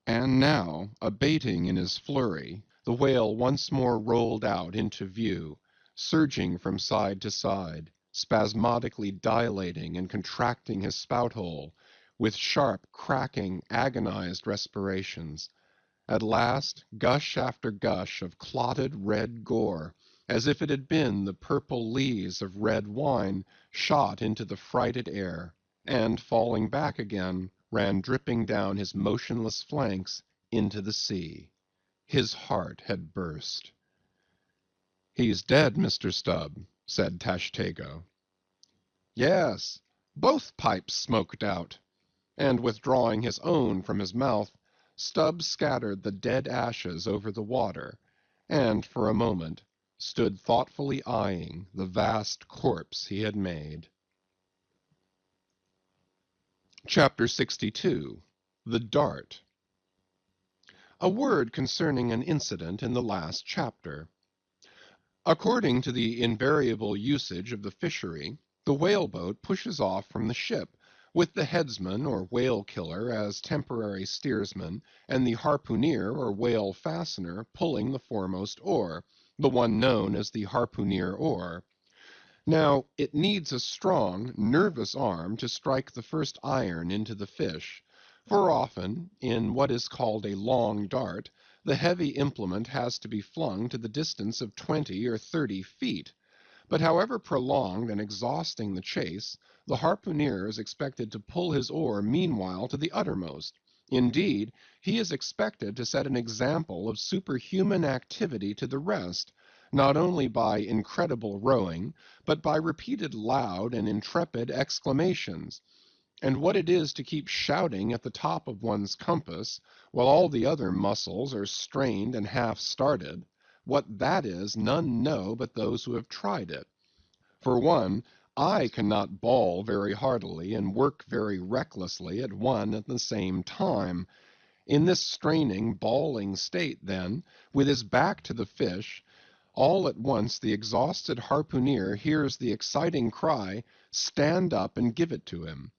And now, abating in his flurry, the whale once more rolled out into view, surging from side to side, spasmodically dilating and contracting his spout hole, with sharp, cracking, agonized respirations. At last, gush after gush of clotted red gore, as if it had been the purple lees of red wine, shot into the frighted air, and, falling back again, ran dripping down his motionless flanks into the sea. His heart had burst. "He's dead, Mr. Stubb," said Tashtego. "Yes, both pipes smoked out," and withdrawing his own from his mouth, Stubb scattered the dead ashes over the water, and for a moment stood thoughtfully eyeing the vast corpse he had made. Chapter 62. The Dart. A word concerning an incident in the last chapter. According to the invariable usage of the fishery, the whaleboat pushes off from the ship, with the headsman or whale killer as temporary steersman, and the harpooneer or whale fastener pulling the foremost oar, the one known as the harpooneer oar. Now, it needs a strong, nervous arm to strike the first iron into the fish, for often, in what is called a long dart, the heavy implement has to be flung to the distance of 20 or 30 feet. But however prolonged and exhausting the chase, the harpooneer is expected to pull his oar meanwhile to the uttermost, Indeed, he is expected to set an example of superhuman activity to the rest, not only by incredible rowing, but by repeated loud and intrepid exclamations. And what it is to keep shouting at the top of one's compass, while all the other muscles are strained and half started, what that is none know but those who have tried it. For one, I cannot bawl very heartily and work very recklessly at one and the same time. In this straining, bawling state, then, with his back to the fish, all at once the exhausted harpooner hears the exciting cry, "Stand up and give it to him."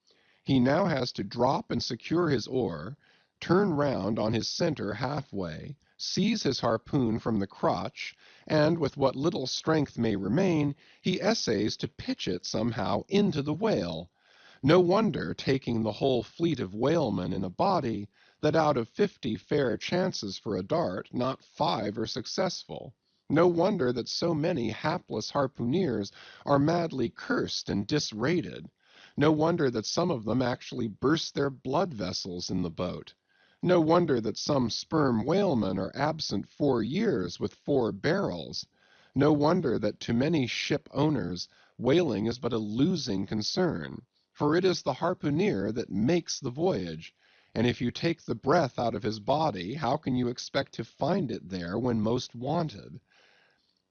He now has to drop and secure his oar, turn round on his center halfway, seize his harpoon from the crotch, and with what little strength may remain, he essays to pitch it somehow into the whale. No wonder, taking the whole fleet of whalemen in a body, that out of 50 fair chances for a dart, not 5 are successful. No wonder that so many hapless harpooneers are madly cursed and disrated. No wonder that some of them actually burst their blood vessels in the boat. No wonder that some sperm whalemen are absent 4 years with 4 barrels. No wonder that to many ship owners whaling is but a losing concern, for it is the harpooner that makes the voyage, and if you take the breath out of his body, how can you expect to find it there when most wanted?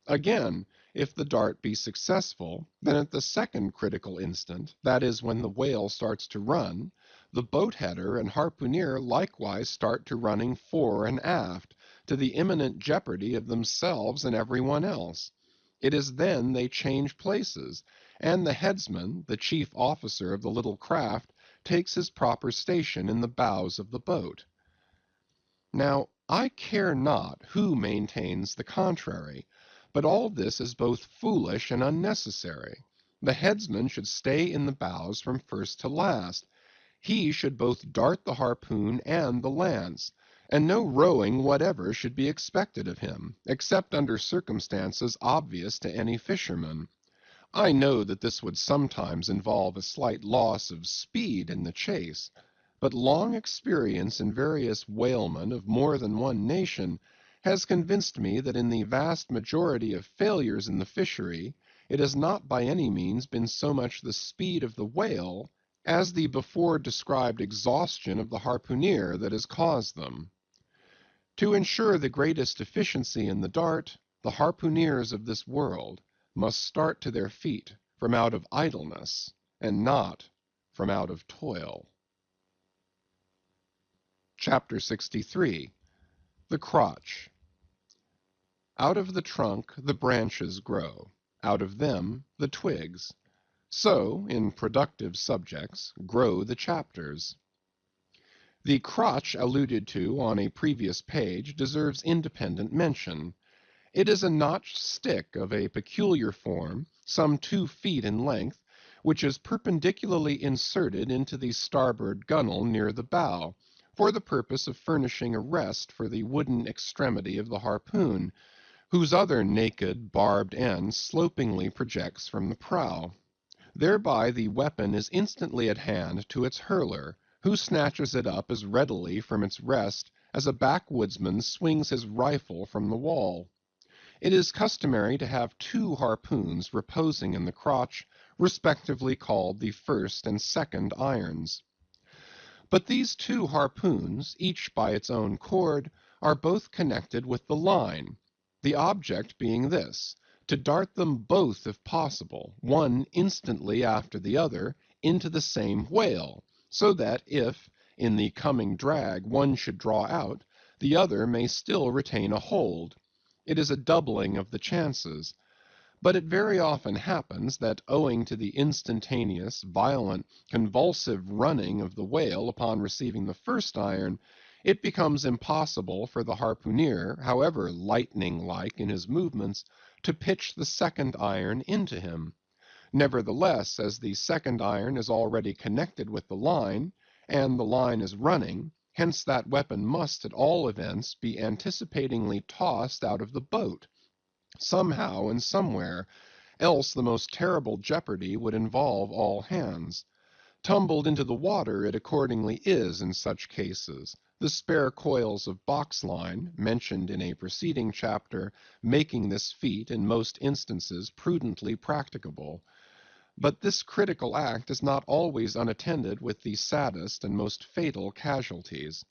Again, if the dart be successful, then at the second critical instant, that is when the whale starts to run, the boat-header and harpooner likewise start to running fore and aft, to the imminent jeopardy of themselves and everyone else. It is then they change places, and the headsman, the chief officer of the little craft, takes his proper station in the bows of the boat. Now, I care not who maintains the contrary, but all this is both foolish and unnecessary. The headsman should stay in the bows from first to last. He should both dart the harpoon and the lance, and no rowing whatever should be expected of him, except under circumstances obvious to any fisherman. I know that this would sometimes involve a slight loss of speed in the chase, but long experience in various whalemen of more than one nation has convinced me that in the vast majority of failures in the fishery, it has not by any means been so much the speed of the whale as the before described exhaustion of the harpooner that has caused them. To ensure the greatest efficiency in the dart, the harpooneers of this world must start to their feet from out of idleness, and not from out of toil. Chapter 63. The Crotch. Out of the trunk the branches grow, out of them the twigs. So, in productive subjects, grow the chapters. The crotch alluded to on a previous page deserves independent mention. It is a notched stick of a peculiar form, some 2 feet in length, which is perpendicularly inserted into the starboard gunwale near the bow, for the purpose of furnishing a rest for the wooden extremity of the harpoon, whose other naked, barbed end slopingly projects from the prow. Thereby the weapon is instantly at hand to its hurler, who snatches it up as readily from its rest as a backwoodsman swings his rifle from the wall. It is customary to have 2 harpoons reposing in the crotch, respectively called the first and second irons. But these 2 harpoons, each by its own cord, are both connected with the line, the object being this, to dart them both if possible, one instantly after the other, into the same whale, so that if, in the coming drag, one should draw out, the other may still retain a hold. It is a doubling of the chances. But it very often happens that owing to the instantaneous, violent, convulsive running of the whale upon receiving the first iron, it becomes impossible for the harpooner, however lightning-like in his movements, to pitch the second iron into him. Nevertheless, as the second iron is already connected with the line, and the line is running, hence that weapon must at all events be anticipatingly tossed out of the boat, somehow and somewhere, else the most terrible jeopardy would involve all hands. Tumbled into the water it accordingly is in such cases, the spare coils of box-line, mentioned in a preceding chapter, making this feat in most instances prudently practicable. But this critical act is not always unattended with the saddest and most fatal casualties.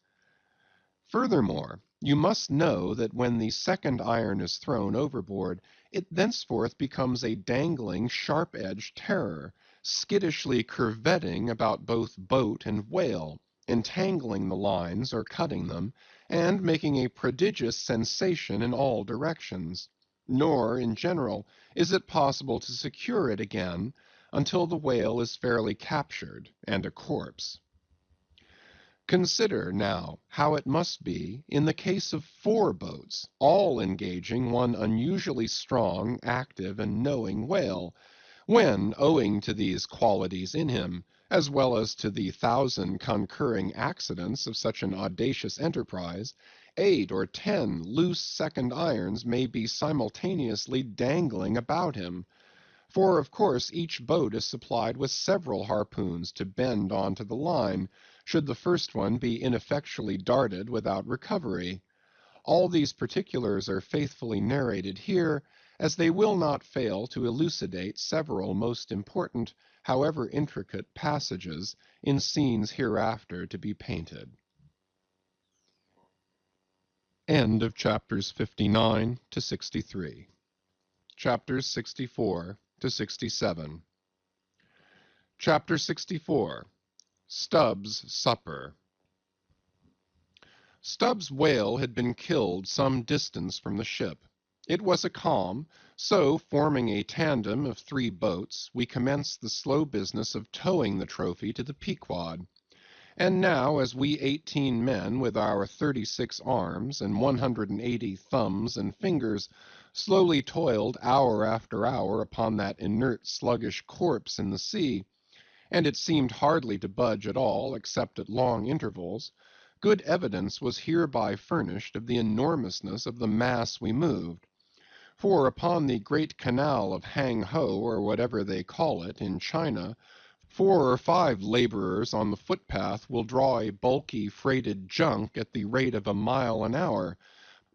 Furthermore, you must know that when the second iron is thrown overboard, it thenceforth becomes a dangling, sharp-edged terror, skittishly curvetting about both boat and whale, entangling the lines or cutting them, and making a prodigious sensation in all directions. Nor, in general, is it possible to secure it again until the whale is fairly captured and a corpse. Consider, now, how it must be in the case of 4 boats, all engaging one unusually strong, active, and knowing whale, when, owing to these qualities in him, as well as to the 1,000 concurring accidents of such an audacious enterprise, 8 or 10 loose second irons may be simultaneously dangling about him. For of course each boat is supplied with several harpoons to bend on to the line, should the first one be ineffectually darted without recovery. All these particulars are faithfully narrated here, as they will not fail to elucidate several most important, however intricate, passages in scenes hereafter to be painted. End of chapters 59 to 63. Chapters 64 to 67. Chapter 64. Stubb's Supper. Stubb's whale had been killed some distance from the ship. It was a calm, so, forming a tandem of 3 boats, we commenced the slow business of towing the trophy to the Pequod. And now, as we 18 men, with our 36 arms and 180 thumbs and fingers, slowly toiled hour after hour upon that inert, sluggish corpse in the sea, and it seemed hardly to budge at all, except at long intervals, good evidence was hereby furnished of the enormousness of the mass we moved. For upon the great canal of Hang Ho, or whatever they call it, in China, 4 or 5 laborers on the footpath will draw a bulky freighted junk at the rate of a mile an hour,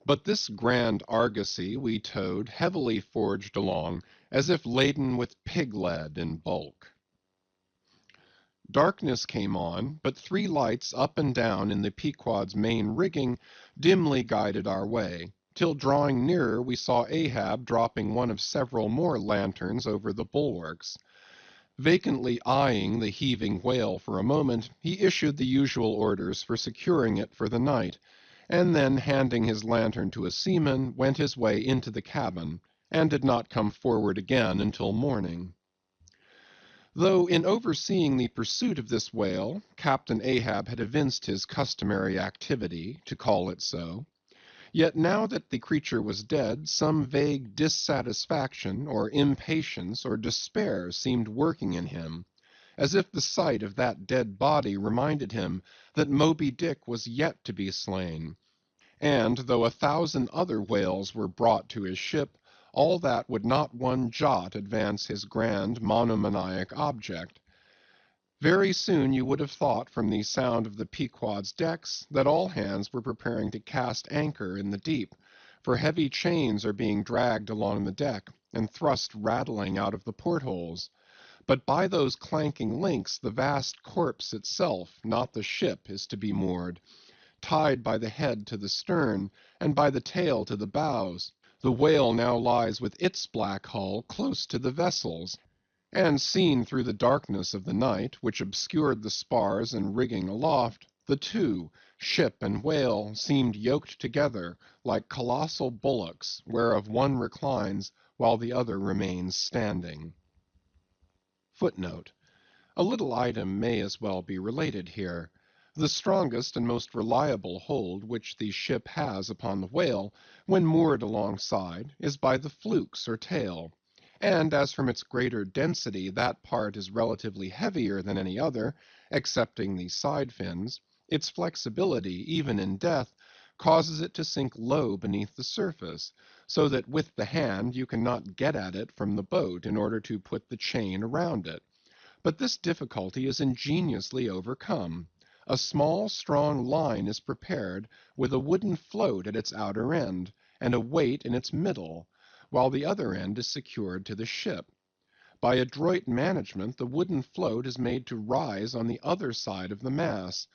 but this grand argosy we towed heavily forged along, as if laden with pig-lead in bulk. Darkness came on, but 3 lights up and down in the Pequod's main rigging dimly guided our way, till drawing nearer we saw Ahab dropping one of several more lanterns over the bulwarks. Vacantly eyeing the heaving whale for a moment, he issued the usual orders for securing it for the night, and then handing his lantern to a seaman, went his way into the cabin, and did not come forward again until morning. Though in overseeing the pursuit of this whale, Captain Ahab had evinced his customary activity, to call it so, yet now that the creature was dead, some vague dissatisfaction, or impatience, or despair seemed working in him, as if the sight of that dead body reminded him that Moby Dick was yet to be slain, and though 1,000 other whales were brought to his ship, all that would not one jot advance his grand monomaniac object. Very soon you would have thought from the sound of the Pequod's decks that all hands were preparing to cast anchor in the deep, for heavy chains are being dragged along the deck and thrust rattling out of the portholes. But by those clanking links the vast corpse itself, not the ship, is to be moored, tied by the head to the stern and by the tail to the bows. The whale now lies with its black hull close to the vessels, and seen through the darkness of the night, which obscured the spars and rigging aloft, the 2, ship and whale, seemed yoked together like colossal bullocks, whereof one reclines while the other remains standing. Footnote: a little item may as well be related here. The strongest and most reliable hold which the ship has upon the whale, when moored alongside, is by the flukes or tail, and as from its greater density that part is relatively heavier than any other, excepting the side fins, its flexibility, even in death, causes it to sink low beneath the surface, so that with the hand you cannot get at it from the boat in order to put the chain around it. But this difficulty is ingeniously overcome. A small, strong line is prepared with a wooden float at its outer end and a weight in its middle, while the other end is secured to the ship. By adroit management, the wooden float is made to rise on the other side of the mass,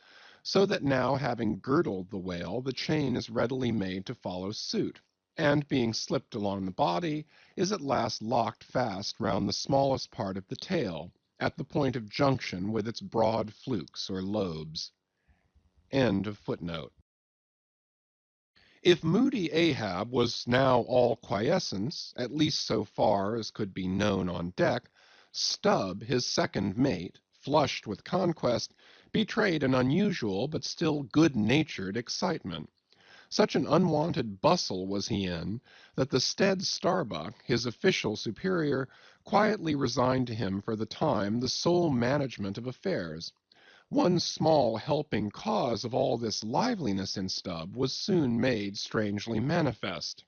so that now having girdled the whale, the chain is readily made to follow suit, and being slipped along the body, is at last locked fast round the smallest part of the tail, at the point of junction with its broad flukes or lobes. End of footnote. If moody Ahab was now all quiescence, at least so far as could be known on deck, Stubb, his second mate, flushed with conquest, betrayed an unusual but still good-natured excitement. Such an unwonted bustle was he in, that the Stead Starbuck, his official superior, quietly resigned to him for the time the sole management of affairs. One small helping cause of all this liveliness in Stubb was soon made strangely manifest.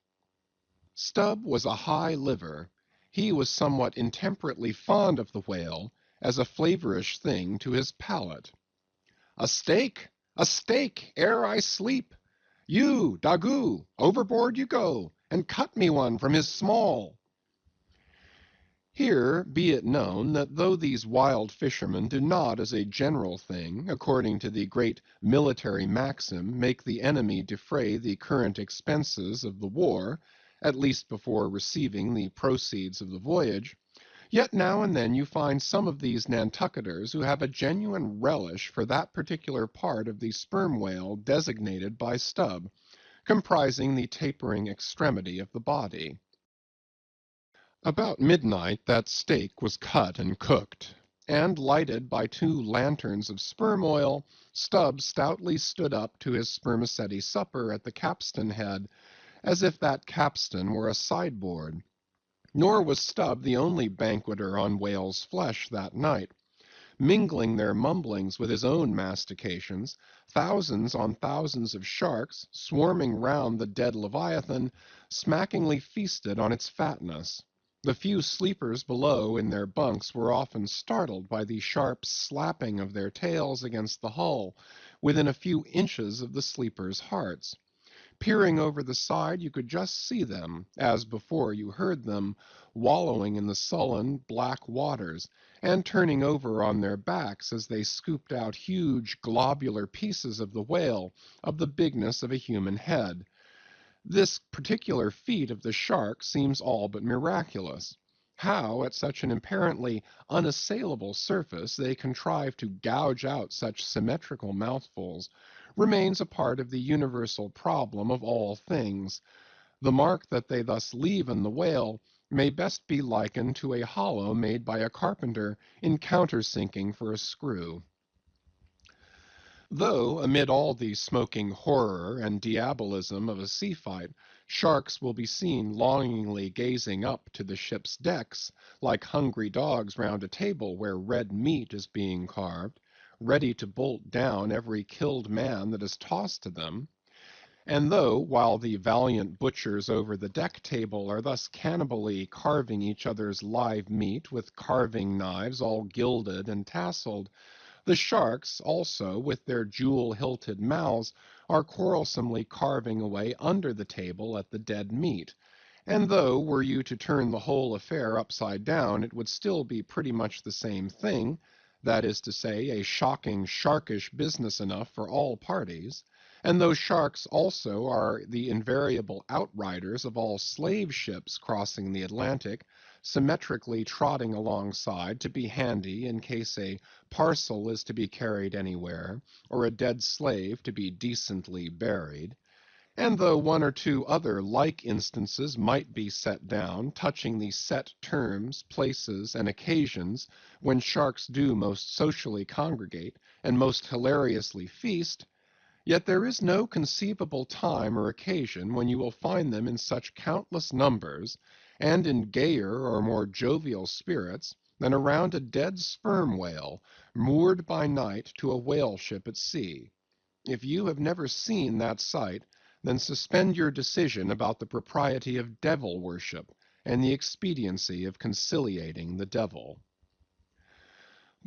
Stubb was a high liver. He was somewhat intemperately fond of the whale, as a flavorish thing to his palate. A steak, ere I sleep! You, Daggoo, overboard you go, and cut me one from his small. Here be it known that though these wild fishermen do not as a general thing, according to the great military maxim, make the enemy defray the current expenses of the war, at least before receiving the proceeds of the voyage, yet now and then you find some of these Nantucketers who have a genuine relish for that particular part of the sperm whale designated by Stubb, comprising the tapering extremity of the body. About midnight that steak was cut and cooked, and lighted by 2 lanterns of sperm oil, Stubb stoutly stood up to his spermaceti supper at the capstan head, as if that capstan were a sideboard. Nor was Stubb the only banqueter on whale's flesh that night. Mingling their mumblings with his own mastications, thousands on thousands of sharks, swarming round the dead leviathan, smackingly feasted on its fatness. The few sleepers below in their bunks were often startled by the sharp slapping of their tails against the hull, within a few inches of the sleepers' hearts. Peering over the side, you could just see them, as before you heard them, wallowing in the sullen, black waters, and turning over on their backs as they scooped out huge, globular pieces of the whale, of the bigness of a human head. This particular feat of the shark seems all but miraculous. How, at such an apparently unassailable surface, they contrive to gouge out such symmetrical mouthfuls, remains a part of the universal problem of all things. The mark that they thus leave in the whale may best be likened to a hollow made by a carpenter in countersinking for a screw. Though, amid all the smoking horror and diabolism of a sea fight, sharks will be seen longingly gazing up to the ship's decks, like hungry dogs round a table where red meat is being carved, ready to bolt down every killed man that is tossed to them, and though, while the valiant butchers over the deck table are thus cannibally carving each other's live meat with carving knives all gilded and tasseled, the sharks also, with their jewel-hilted mouths, are quarrelsomely carving away under the table at the dead meat, and though, were you to turn the whole affair upside down, it would still be pretty much the same thing, that is to say, a shocking, sharkish business enough for all parties, and those sharks also are the invariable outriders of all slave ships crossing the Atlantic, symmetrically trotting alongside to be handy in case a parcel is to be carried anywhere, or a dead slave to be decently buried. And though 1 or 2 other like instances might be set down, touching the set terms, places, and occasions when sharks do most socially congregate and most hilariously feast, yet there is no conceivable time or occasion when you will find them in such countless numbers, and in gayer or more jovial spirits, than around a dead sperm whale, moored by night to a whale ship at sea. If you have never seen that sight, then suspend your decision about the propriety of devil worship, and the expediency of conciliating the devil.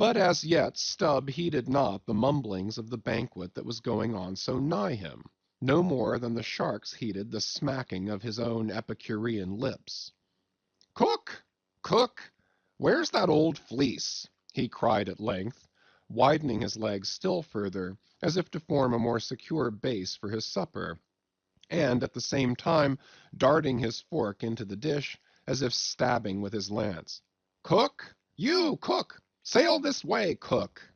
But as yet Stubb heeded not the mumblings of the banquet that was going on so nigh him, no more than the sharks heeded the smacking of his own Epicurean lips. "Cook! Cook! Where's that old fleece?" he cried at length, widening his legs still further, as if to form a more secure base for his supper, and at the same time darting his fork into the dish, as if stabbing with his lance. "Cook! You, Cook! Sail this way, Cook!"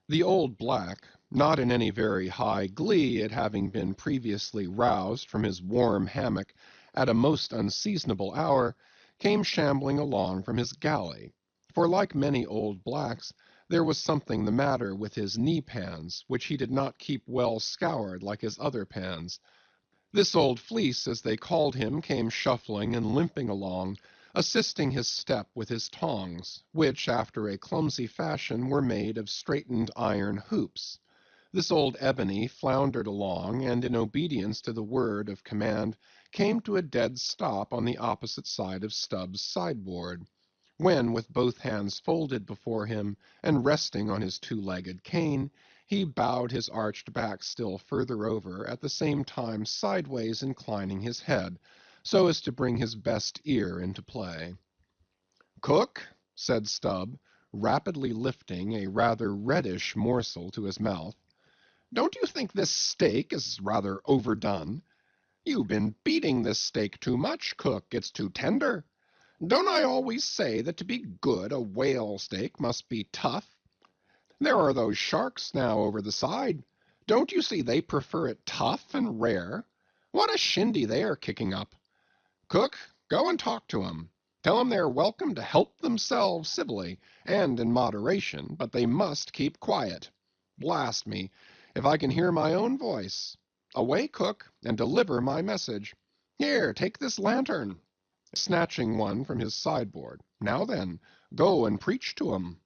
The old black, not in any very high glee at having been previously roused from his warm hammock at a most unseasonable hour, came shambling along from his galley, for like many old blacks, there was something the matter with his knee-pans, which he did not keep well scoured like his other pans. This old fleece, as they called him, came shuffling and limping along, assisting his step with his tongs, which, after a clumsy fashion, were made of straightened iron hoops. This old ebony floundered along, and in obedience to the word of command, came to a dead stop on the opposite side of Stubb's sideboard, when, with both hands folded before him, and resting on his two-legged cane, he bowed his arched back still further over, at the same time sideways inclining his head, so as to bring his best ear into play. "Cook," said Stubb, rapidly lifting a rather reddish morsel to his mouth, "don't you think this steak is rather overdone? You've been beating this steak too much, Cook. It's too tender. Don't I always say that to be good a whale steak must be tough? There are those sharks now over the side. Don't you see they prefer it tough and rare? What a shindy they are kicking up! Cook, go and talk to 'em. Tell 'em they're welcome to help themselves civilly and in moderation, but they must keep quiet. Blast me, if I can hear my own voice. Away, Cook, and deliver my message. Here, take this lantern," snatching one from his sideboard. "Now then, go and preach to 'em."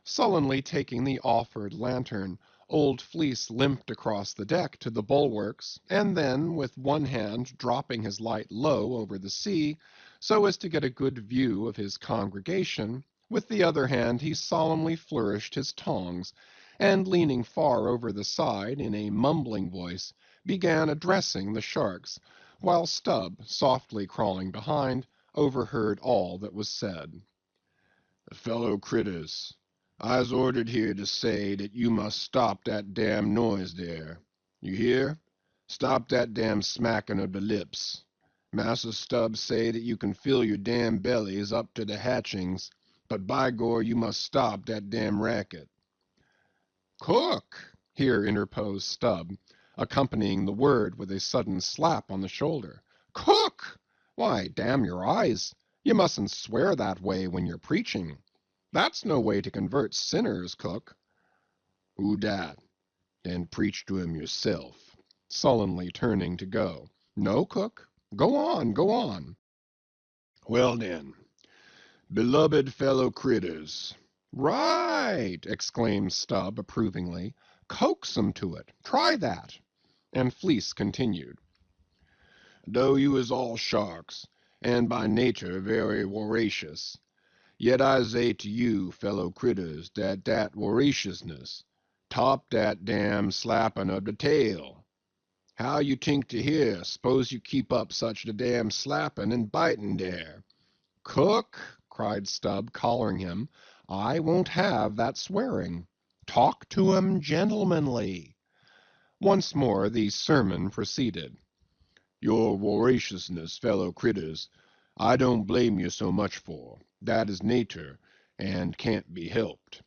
Sullenly taking the offered lantern, old Fleece limped across the deck to the bulwarks, and then, with one hand dropping his light low over the sea, so as to get a good view of his congregation, with the other hand he solemnly flourished his tongs, and leaning far over the side, in a mumbling voice, began addressing the sharks, while Stubb, softly crawling behind, overheard all that was said. "Fellow critters, I's ordered here to say that you must stop that damn noise there. You hear? Stop that damn smacking of the lips. Massa Stubbs say that you can fill your damn bellies up to the hatchings, but by gor you must stop that damn racket." "Cook!" here interposed Stubb, accompanying the word with a sudden slap on the shoulder. "Cook! Why, damn your eyes, you mustn't swear that way when you're preaching. That's no way to convert sinners, Cook." "Who dat? Then preach to him yourself," sullenly turning to go. "No, Cook. Go on, go on." "Well, then, beloved fellow critters." "Right!" exclaimed Stubb approvingly. "Coax 'em to it. Try that." And Fleece continued. "Though you is all sharks, and by nature very voracious, yet I say to you, fellow critters, dat voraciousness top dat damn slappin' of de tail. How you tink to hear, s'pose you keep up such de damn slappin' and bitin' dere?" "Cook!" cried Stubb, collaring him, "I won't have that swearing. Talk to 'em gentlemanly." Once more the sermon proceeded. "Your voraciousness, fellow critters, I don't blame you so much for. Dat is natur', and can't be helped.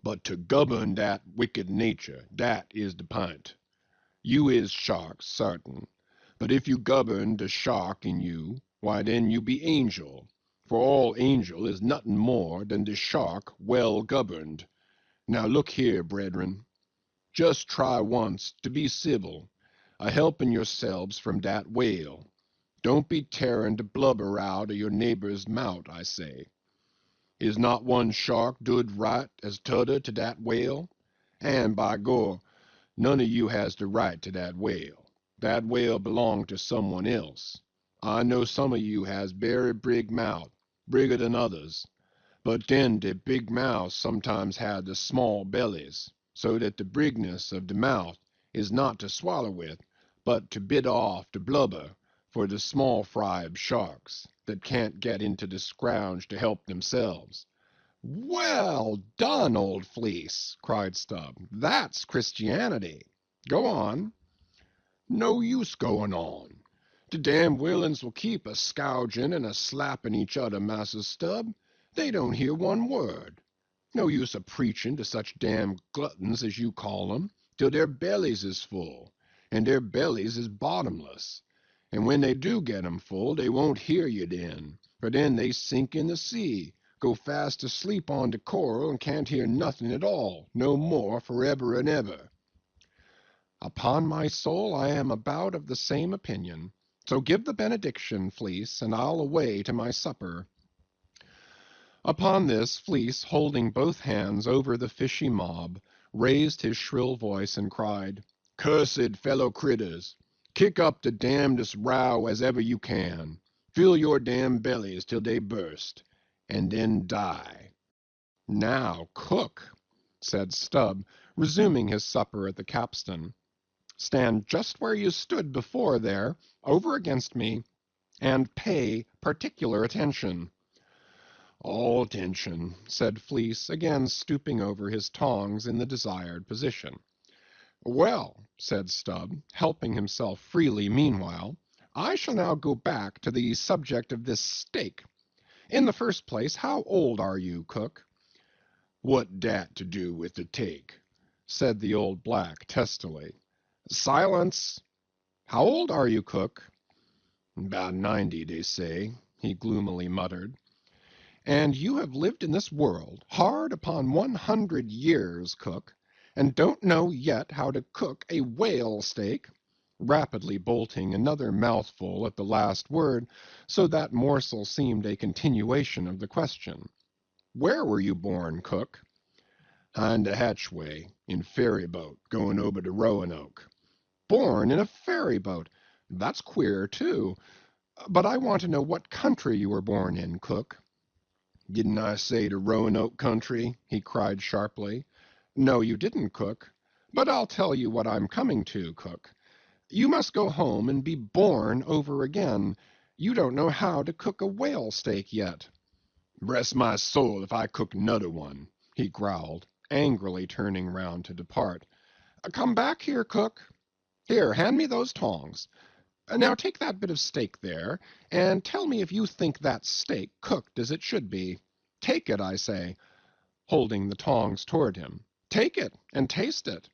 But to govern dat wicked natur', dat is de p'int. You is sharks, sartin, but if you govern de shark in you, why den you be angel, for all angel is nothing more than de shark well governed. Now look here, brethren, just try once to be civil, a-helping yourselves from dat whale. Don't be tearing de blubber out of your neighbor's mout, I say. Is not one shark dood right as t'other to dat whale? And, by gor, none of you has de right to dat whale. Dat whale belong to someone else. I know some of you has berry brig mout, bigger than others. But den de big mouths sometimes had the small bellies, so that the bigness of the mouth is not to swallow with, but to bit off the blubber for the small fried sharks that can't get into the scrouge to help themselves. Well done, old fleece, cried Stubb. That's Christianity. Go on. No use going on. The damn willains will keep a scourging and a slapping each other, Massa Stubb. They don't hear one word. No use a preaching to such damn gluttons as you call 'em, till their bellies is full, and their bellies is bottomless. And when they do get 'em full, they won't hear you then, for then they sink in the sea, go fast asleep on the coral, and can't hear nothing at all, no more, forever and ever. Upon my soul, I am about of the same opinion. So give the benediction, Fleece, and I'll away to my supper. Upon this, Fleece, holding both hands over the fishy mob, raised his shrill voice and cried, Cursed fellow critters, kick up the damnedest row as ever you can. Fill your damn bellies till they burst, and then die. Now, cook, said Stubb, resuming his supper at the capstan. Stand just where you stood before there, over against me, and pay particular attention. All attention, said Fleece, again stooping over his tongs in the desired position. Well, said Stubb, helping himself freely meanwhile, I shall now go back to the subject of this steak. In the first place, how old are you, cook? What dat to do with the take? Said the old black testily. Silence! How old are you, cook? About 90, they say, he gloomily muttered. And you have lived in this world hard upon 100 years, cook, and don't know yet how to cook a whale steak, rapidly bolting another mouthful at the last word, so that morsel seemed a continuation of the question. Where were you born, cook? On the hatchway, in ferry boat, going over to Roanoke. Born in a ferry boat? That's queer, too. But I want to know what country you were born in, cook. Didn't I say to Roanoke country? He cried sharply. No, you didn't, cook. But I'll tell you what I'm coming to, cook. You must go home and be born over again. You don't know how to cook a whale steak yet. Bless my soul if I cook nudder one, he growled, angrily turning round to depart. Come back here, cook. Here, hand me those tongs. Now take that bit of steak there, and tell me if you think that steak cooked as it should be. Take it, I say, holding the tongs toward him. Take it, and taste it.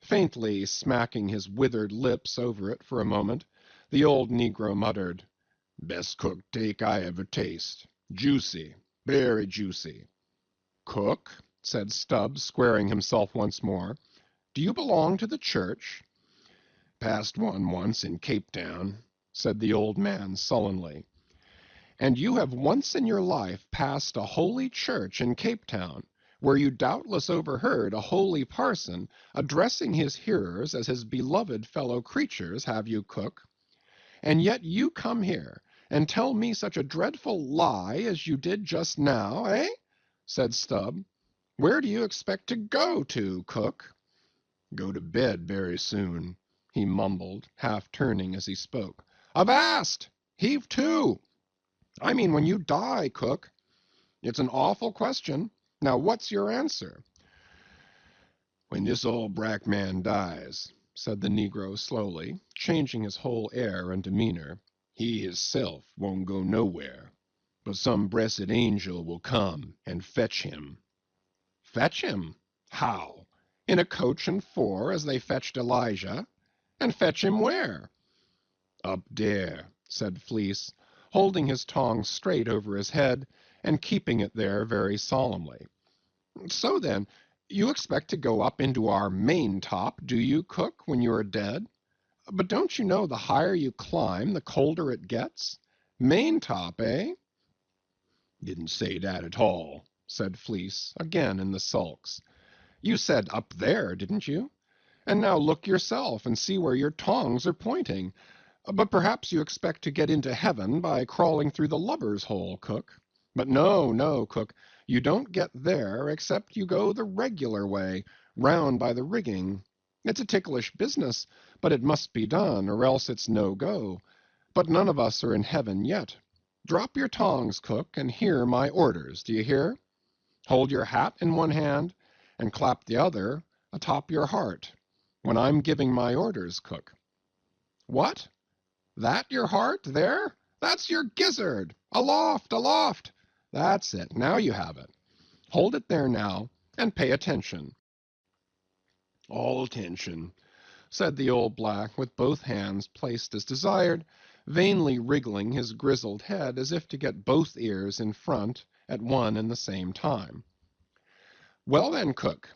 Faintly smacking his withered lips over it for a moment, the old negro muttered, Best cooked steak I ever taste. Juicy, very juicy. Cook, said Stubbs, squaring himself once more, do you belong to the church? Passed one once in Cape Town, said the old man sullenly. And you have once in your life passed a holy church in Cape Town, where you doubtless overheard a holy parson addressing his hearers as his beloved fellow creatures, have you, cook? And yet you come here and tell me such a dreadful lie as you did just now, eh? Said Stubb. Where do you expect to go to, cook? Go to bed very soon, he mumbled, half turning as he spoke. Avast! Heave to! I mean when you die, cook. It's an awful question. Now what's your answer? When this old black man dies, said the negro slowly, changing his whole air and demeanor, he hisself won't go nowhere, but some blessed angel will come and fetch him. Fetch him? How? In a coach and four, as they fetched Elijah? And fetch him where? Up there, said Fleece, holding his tongs straight over his head and keeping it there very solemnly. So then, you expect to go up into our main top, do you, cook, when you are dead? But don't you know the higher you climb, the colder it gets? Main top, eh? Didn't say that at all, said Fleece, again in the sulks. You said up there, didn't you? And now look yourself and see where your tongs are pointing. But perhaps you expect to get into heaven by crawling through the lubber's hole, cook. But no, no, cook, you don't get there except you go the regular way, round by the rigging. It's a ticklish business, but it must be done, or else it's no go. But none of us are in heaven yet. Drop your tongs, cook, and hear my orders, do you hear? Hold your hat in one hand, and clap the other atop your heart, when I'm giving my orders, cook. What? That your heart, there? That's your gizzard! Aloft, aloft! That's it, now you have it. Hold it there now, and pay attention. All attention, said the old black, with both hands placed as desired, vainly wriggling his grizzled head as if to get both ears in front at one and the same time. Well then, cook,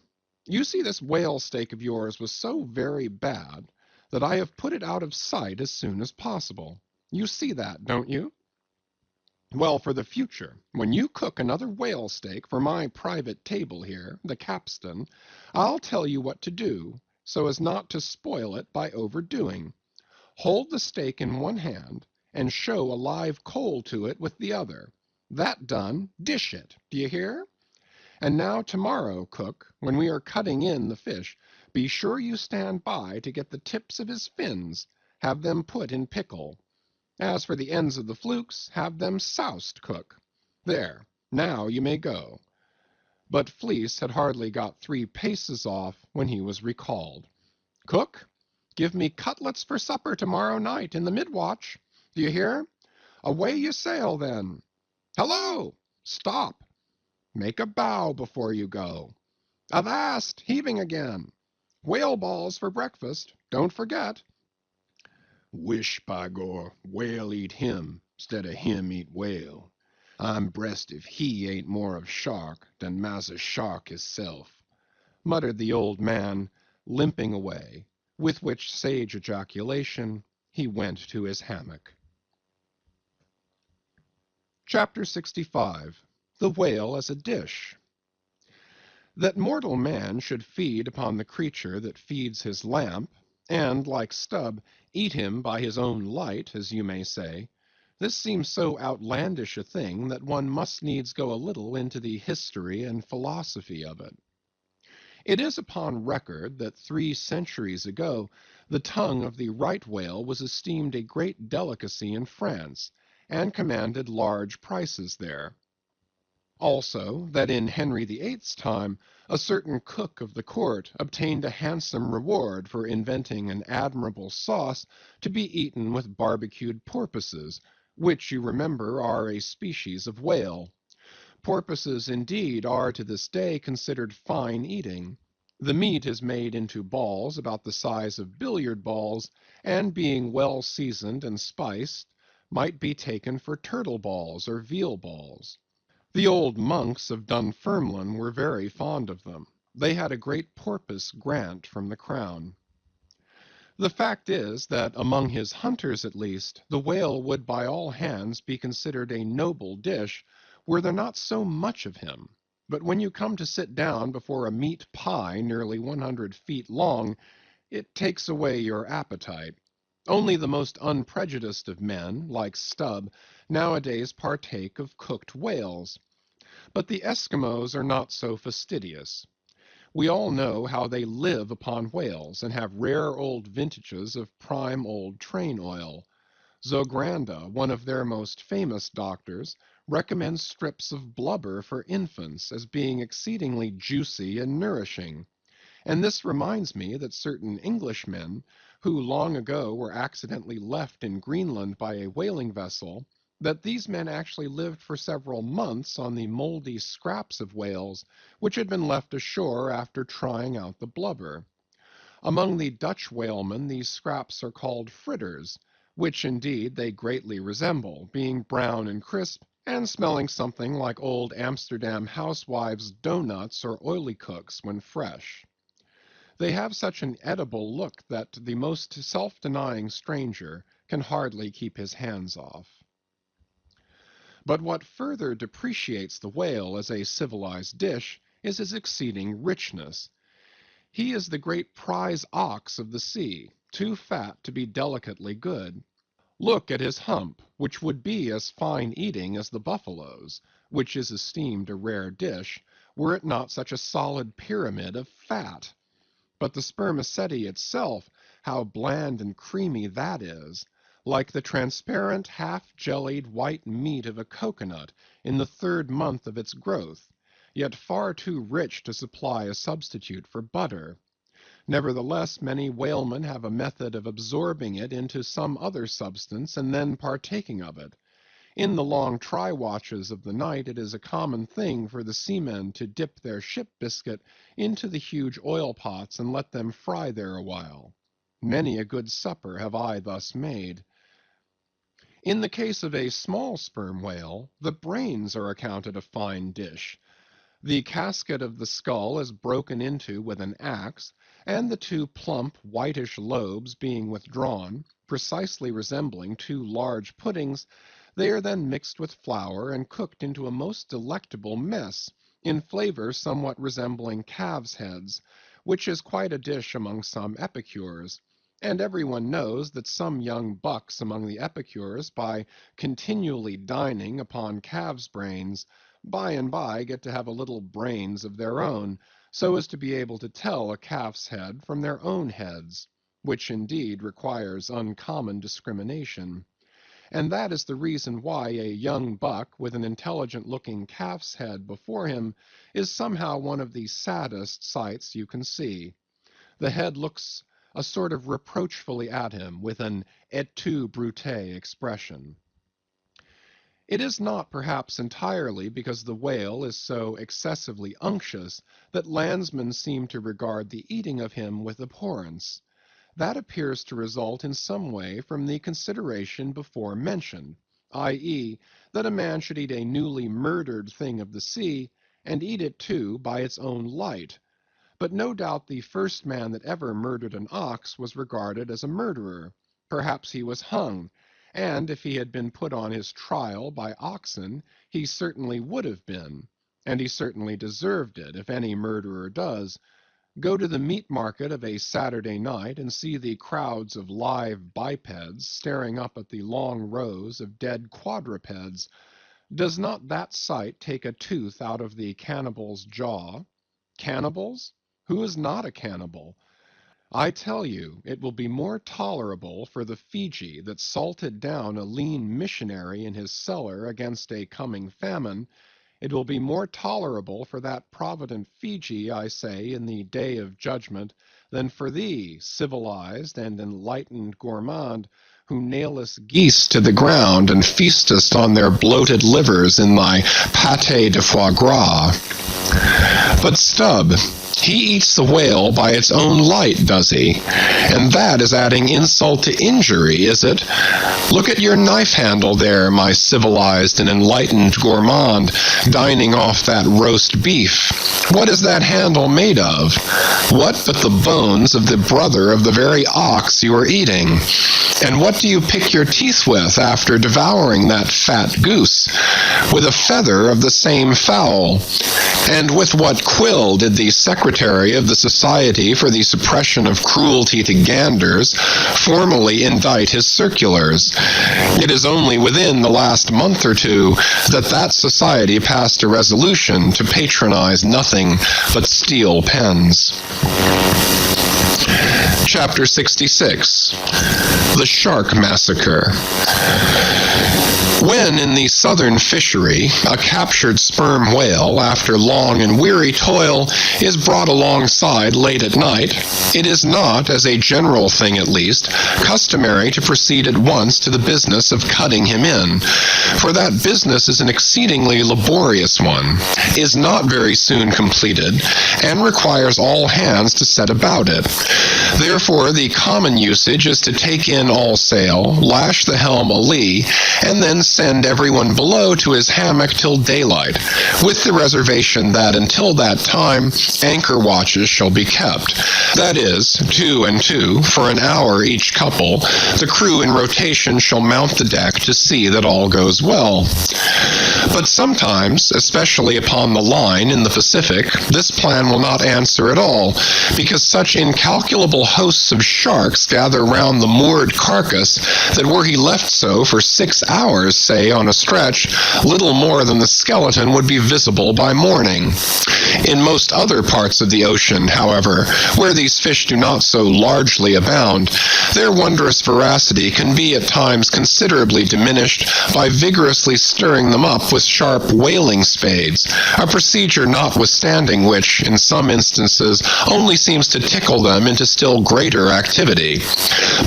you see this whale steak of yours was so very bad that I have put it out of sight as soon as possible. You see that, don't you? Well, for the future, when you cook another whale steak for my private table here, the capstan, I'll tell you what to do so as not to spoil it by overdoing. Hold the steak in one hand and show a live coal to it with the other. That done, dish it, do you hear? And now tomorrow, cook, when we are cutting in the fish, be sure you stand by to get the tips of his fins, have them put in pickle. As for the ends of the flukes, have them soused, cook. There, now you may go. But Fleece had hardly got 3 paces off when he was recalled. Cook, give me cutlets for supper tomorrow night in the mid-watch. Do you hear? Away you sail, then. Hello! Stop! Make a bow before you go. Avast! Heaving again. Whale balls for breakfast, don't forget. Wish, by gor, whale eat him, 'stead of him eat whale. I'm brest if he ain't more of shark than Massa Shark hisself, muttered the old man, limping away, with which sage ejaculation he went to his hammock. Chapter 65. The Whale as a Dish. That mortal man should feed upon the creature that feeds his lamp, and, like Stubb, eat him by his own light, as you may say, this seems so outlandish a thing that one must needs go a little into the history and philosophy of it. It is upon record that 3 centuries ago the tongue of the right whale was esteemed a great delicacy in France, and commanded large prices there. Also, that in Henry VIII's time, a certain cook of the court obtained a handsome reward for inventing an admirable sauce to be eaten with barbecued porpoises, which, you remember, are a species of whale. Porpoises, indeed, are to this day considered fine eating. The meat is made into balls about the size of billiard balls, and being well seasoned and spiced, might be taken for turtle balls or veal balls. The old monks of Dunfermline were very fond of them. They had a great porpoise grant from the crown. The fact is that among his hunters at least, the whale would by all hands be considered a noble dish were there not so much of him. But when you come to sit down before a meat pie nearly 100 feet long, it takes away your appetite. Only the most unprejudiced of men, like Stubb, nowadays partake of cooked whales. But the Eskimos are not so fastidious. We all know how they live upon whales, and have rare old vintages of prime old train oil. Zogranda, one of their most famous doctors, recommends strips of blubber for infants as being exceedingly juicy and nourishing. And this reminds me that certain Englishmen, who long ago were accidentally left in Greenland by a whaling vessel, that these men actually lived for several months on the moldy scraps of whales which had been left ashore after trying out the blubber. Among the Dutch whalemen these scraps are called fritters, which indeed they greatly resemble, being brown and crisp, and smelling something like old Amsterdam housewives' doughnuts or oily cooks when fresh. They have such an edible look that the most self-denying stranger can hardly keep his hands off. But what further depreciates the whale as a civilized dish is his exceeding richness. He is the great prize ox of the sea, too fat to be delicately good. Look at his hump, which would be as fine eating as the buffalo's, which is esteemed a rare dish, were it not such a solid pyramid of fat. But the spermaceti itself, how bland and creamy that is, like the transparent, half-jellied white meat of a coconut in the 3rd month of its growth, yet far too rich to supply a substitute for butter. Nevertheless, many whalemen have a method of absorbing it into some other substance and then partaking of it. In the long try-watches of the night it is a common thing for the seamen to dip their ship biscuit into the huge oil pots and let them fry there a while. Many a good supper have I thus made. In the case of a small sperm whale, the brains are accounted a fine dish. The casket of the skull is broken into with an axe, and the 2 plump, whitish lobes being withdrawn, precisely resembling 2 large puddings, they are then mixed with flour and cooked into a most delectable mess, in flavor somewhat resembling calves' heads, which is quite a dish among some epicures. And everyone knows that some young bucks among the epicures, by continually dining upon calves' brains, by and by get to have a little brains of their own, so as to be able to tell a calf's head from their own heads, which indeed requires uncommon discrimination. And that is the reason why a young buck with an intelligent-looking calf's head before him is somehow one of the saddest sights you can see. The head looks a sort of reproachfully at him with an et tu, Brute expression. It is not perhaps entirely because the whale is so excessively unctuous that landsmen seem to regard the eating of him with abhorrence. That appears to result in some way from the consideration before mentioned, i.e., that a man should eat a newly murdered thing of the sea, and eat it too by its own light. But no doubt the first man that ever murdered an ox was regarded as a murderer. Perhaps he was hung, and if he had been put on his trial by oxen, he certainly would have been, and he certainly deserved it, if any murderer does. Go to the meat market of a Saturday night and see the crowds of live bipeds staring up at the long rows of dead quadrupeds. Does not that sight take a tooth out of the cannibal's jaw? Cannibals? Who is not a cannibal? I tell you, it will be more tolerable for the Fiji that salted down a lean missionary in his cellar against a coming famine. It will be more tolerable for that provident Fiji, I say, in the day of judgment, than for thee, civilized and enlightened gourmand, who nailest geese to the ground and feastest on their bloated livers in thy pâté de foie gras. But Stubb, he eats the whale by its own light, does he? And that is adding insult to injury, is it? Look at your knife handle there, my civilized and enlightened gourmand, dining off that roast beef. What is that handle made of? What but the bones of the brother of the very ox you are eating? And what do you pick your teeth with after devouring that fat goose? With a feather of the same fowl. And with what quill did the secretary of the Society for the Suppression of Cruelty to Ganders formally indict his circulars? It is only within the last month or two that that society passed a resolution to patronize nothing but steel pens. Chapter 66. The Shark Massacre. When in the southern fishery a captured sperm whale, after long and weary toil, is brought alongside late at night, it is not, as a general thing at least, customary to proceed at once to the business of cutting him in, for that business is an exceedingly laborious one, is not very soon completed, and requires all hands to set about it. Therefore the common usage is to take in all sail, lash the helm a-lee, and then send everyone below to his hammock till daylight, with the reservation that until that time anchor watches shall be kept. That is, 2 and 2, for an hour each couple. The crew in rotation shall mount the deck to see that all goes well. But sometimes, especially upon the line in the Pacific, this plan will not answer at all, because such incalculable hosts of sharks gather round the moored carcass that were he left so for 6 hours, say on a stretch, little more than the skeleton would be visible by morning. In most other parts of the ocean, however, where these fish do not so largely abound, their wondrous voracity can be at times considerably diminished by vigorously stirring them up with sharp whaling spades, a procedure notwithstanding which, in some instances, only seems to tickle them into still greater activity.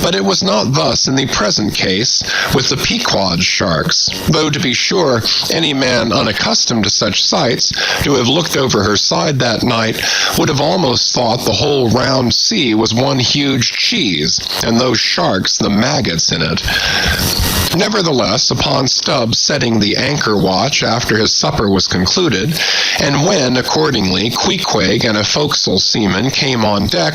But it was not thus in the present case with the Pequod sharks, though to be sure any man unaccustomed to such sights, to have looked over her side that night, would have almost thought the whole round sea was one huge cheese, and those sharks the maggots in it. Nevertheless, upon Stubbs setting the anchor watch after his supper was concluded, and when, accordingly, Queequeg and a forecastle seaman came on deck,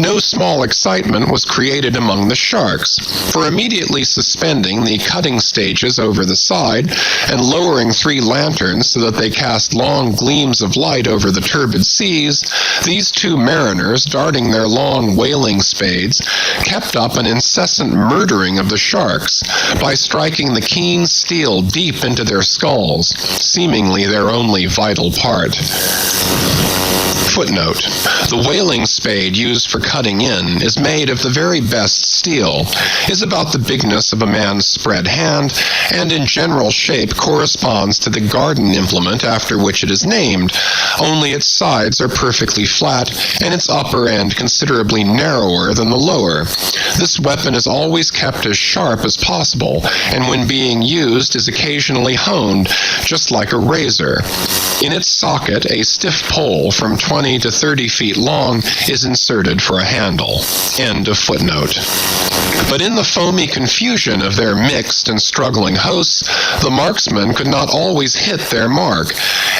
no small excitement was created among the sharks, for immediately suspending the cutting stages over the side, and lowering 3 lanterns so that they cast long gleams of light over the turbid seas, these 2 mariners, darting their long whaling spades, kept up an incessant murdering of the sharks, by striking the keen steel deep into their skulls, seemingly their only vital part. Footnote: the whaling spade used for cutting in is made of the very best steel, is about the bigness of a man's spread hand, and in general shape corresponds to the garden implement after which it is named, only its sides are perfectly flat, and its upper end considerably narrower than the lower. This weapon is always kept as sharp as possible, and when being used is occasionally honed, just like a razor. In its socket, a stiff pole from 20 to 30 feet long is inserted for a handle. End of footnote. But in the foamy confusion of their mixed and struggling hosts, the marksmen could not always hit their mark,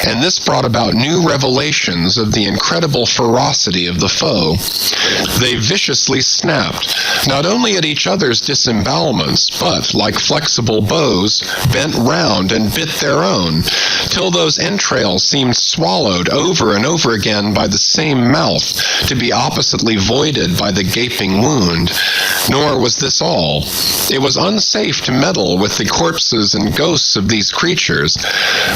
and this brought about new revelations of the incredible ferocity of the foe. They viciously snapped, not only at each other's disembowelments, but, like flexible bows, bent round and bit their own, till those entrails seemed swallowed over and over again by the same mouth, to be oppositely voided by the gaping wound. Nor was this all. It was unsafe to meddle with the corpses and ghosts of these creatures.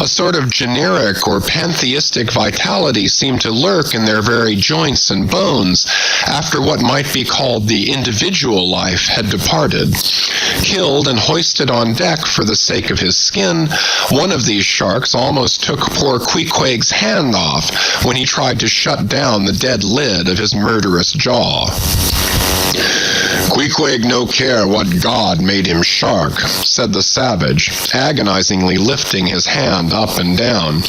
A sort of generic or pantheistic vitality seemed to lurk in their very joints and bones, after what might be called the individual life had departed. Killed and hoisted on deck for the sake of his skin, one of these sharks almost took poor Queequeg's hand off when he tried to shut down the dead lid of his murderous jaw. Queequeg no care what god made him shark, said the savage, agonizingly lifting his hand up and down,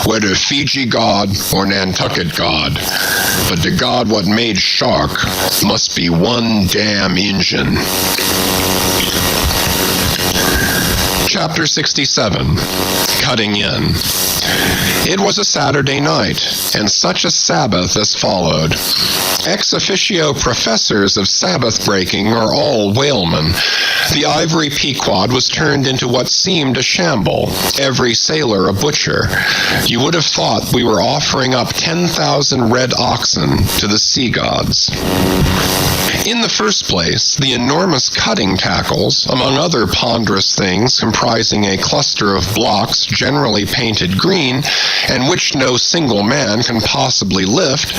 whether Fiji god or Nantucket god. But the god what made shark must be one damn Injun. Chapter 67, Cutting In. It was a Saturday night, and such a Sabbath as followed. Ex officio professors of Sabbath breaking are all whalemen. The ivory Pequod was turned into what seemed a shamble, every sailor a butcher. You would have thought we were offering up 10,000 red oxen to the sea gods. In the first place, the enormous cutting tackles, among other ponderous things comprising a cluster of blocks generally painted green, and which no single man can possibly lift,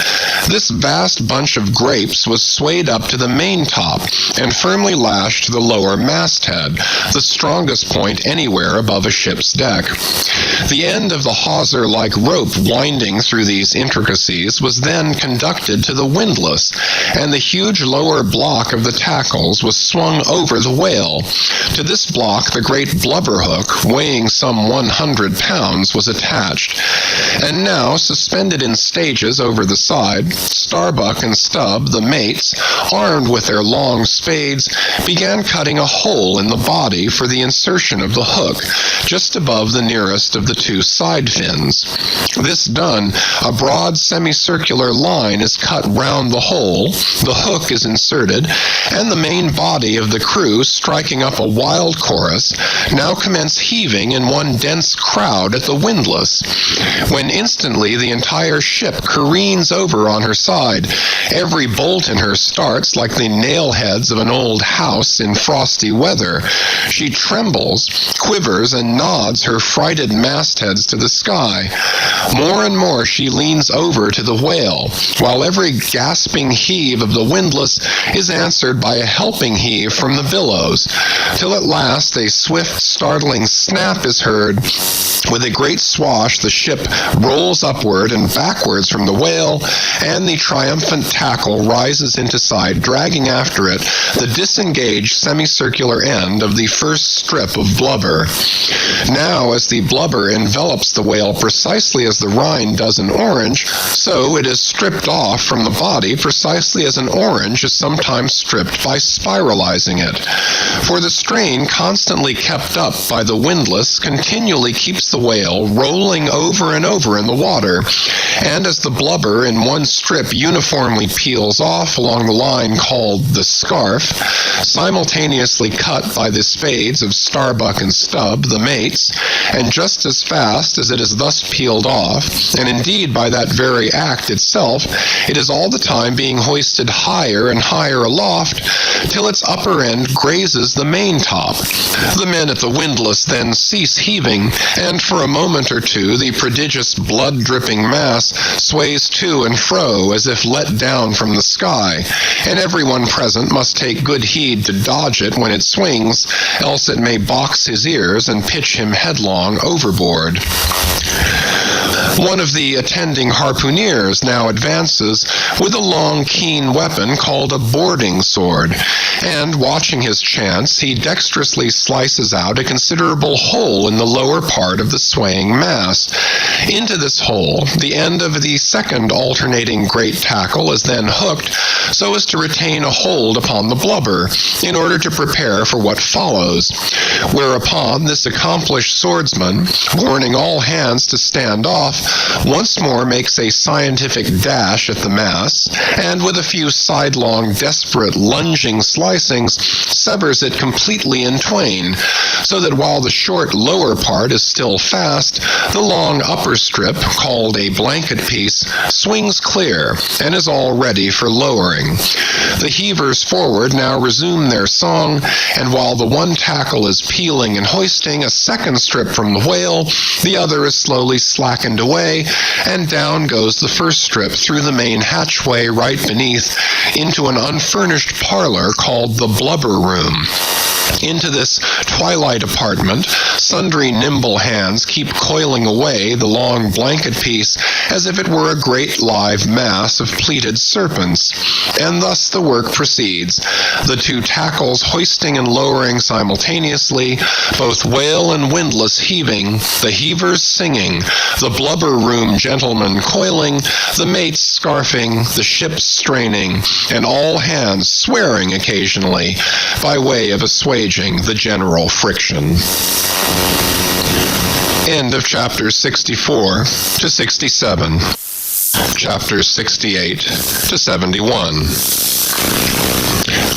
this vast bunch of grapes was swayed up to the maintop and firmly lashed to the lower masthead, the strongest point anywhere above a ship's deck. The end of the hawser-like rope winding through these intricacies was then conducted to the windlass, and the huge lower block of the tackles was swung over the whale. To this block the great blubber hook, weighing some 100 pounds, was attached, and now, suspended in stages over the side, Starbuck and Stubb, the mates, armed with their long spades, began cutting a hole in the body for the insertion of the hook, just above the nearest of the 2 side fins. This done, a broad semicircular line is cut round the hole, the hook is inserted, and the main body of the crew, striking up a wild chorus, now commence heaving in one dense crowd at the windlass, when instantly the entire ship careens over on her side. Every bolt in her starts like the nail heads of an old house in frosty weather. She trembles, quivers, and nods her frighted mastheads to the sky. More and more she leans over to the whale, while every gasping heave of the windlass is answered by a helping heave from the billows, till at last a swift, startling snap is heard. With a great swash, the ship rolls upward and backwards from the whale, and the triumphant tackle rises into sight, dragging after it the disengaged semicircular end of the first strip of blubber. Now, as the blubber envelops the whale precisely as the rind does an orange, so it is stripped off from the body precisely as an orange is sometimes stripped by spiralizing it. For the strain constantly kept up by the windlass continually keeps the whale rolling over and over in the water, and as the blubber in one strip uniformly peels off along the line called the scarf, simultaneously cut by the spades of Starbuck and Stubb, the mates, and just as fast as it is thus peeled off, and indeed by that very act itself, it is all the time being hoisted higher and higher aloft, till its upper end grazes the maintop. The men at the windlass then cease heaving, and for a moment or two the prodigious blood-dripping mass sways to and fro as if let down from the sky, and everyone present must take good heed to dodge it when it swings, else it may box his ears and pitch him headlong overboard. One of the attending harpooneers now advances with a long, keen weapon called a boarding sword, and watching his chance, he dexterously slices out a considerable hole in the lower part of the swaying mass. Into this hole, the end of the second alternating great tackle is then hooked so as to retain a hold upon the blubber, in order to prepare for what follows, whereupon this accomplished swordsman, warning all hands to stand off, once more makes a scientific dash at the mass, and with a few sidelong, desperate, lunging slicings, severs it completely in twain, so that while the short lower part is still fast, the long upper strip, called a blanket piece, swings clear, and is all ready for lowering. The heavers forward now resume their song, and while the one tackle is peeling and hoisting a second strip from the whale, the other is slowly slackened away, and down goes the first strip through the main hatchway right beneath into an unfurnished parlor called the blubber room. Into this twilight apartment, sundry nimble hands keep coiling away the long blanket piece as if it were a great live mass of pleated serpents, and thus the work proceeds, the two tackles hoisting and lowering simultaneously, both whale and windlass heaving, the heavers singing, the blubber room gentlemen coiling, the mates scarfing, the ship straining, and all hands swearing occasionally by way of assuaging the general friction. End of chapters 64 to 67. Chapters 68 to 71.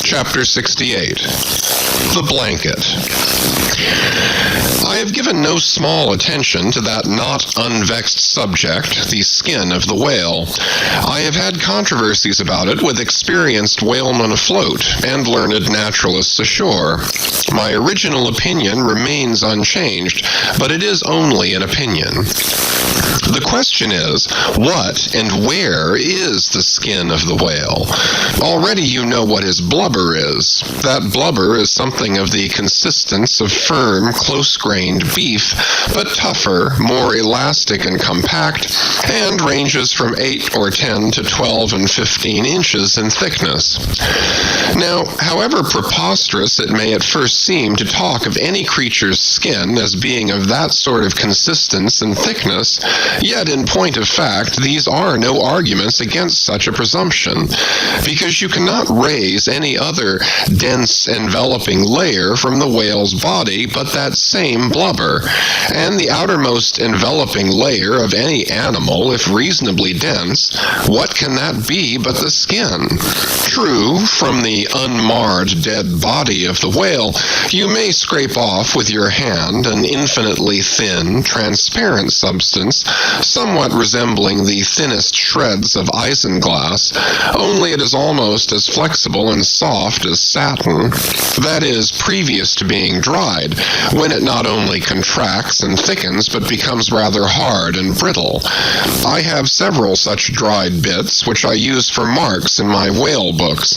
Chapter 68. The Blanket. I have given no small attention to that not unvexed subject, the skin of the whale. I have had controversies about it with experienced whalemen afloat and learned naturalists ashore. My original opinion remains unchanged, but it is only an opinion. The question is, what and where is the skin of the whale? Already you know what his blubber is. That blubber is something of the consistence of firm, close-grained beef, but tougher, more elastic and compact, and ranges from 8 or 10 to 12 and 15 inches in thickness. Now, however preposterous it may at first seem to talk of any creature's skin as being of that sort of consistence and thickness, yet in point of fact, these are no arguments against such a presumption, because you cannot raise any other dense enveloping layer from the whale's body but that same blubber, and the outermost enveloping layer of any animal, if reasonably dense, what can that be but the skin? True, from the unmarred dead body of the whale, you may scrape off with your hand an infinitely thin, transparent substance, somewhat resembling the thinnest shreds of isinglass, only it is almost as flexible and soft as satin, that is, previous to being dried, when it not only contracts and thickens, but becomes rather hard and brittle. I have several such dried bits, which I use for marks in my whale books.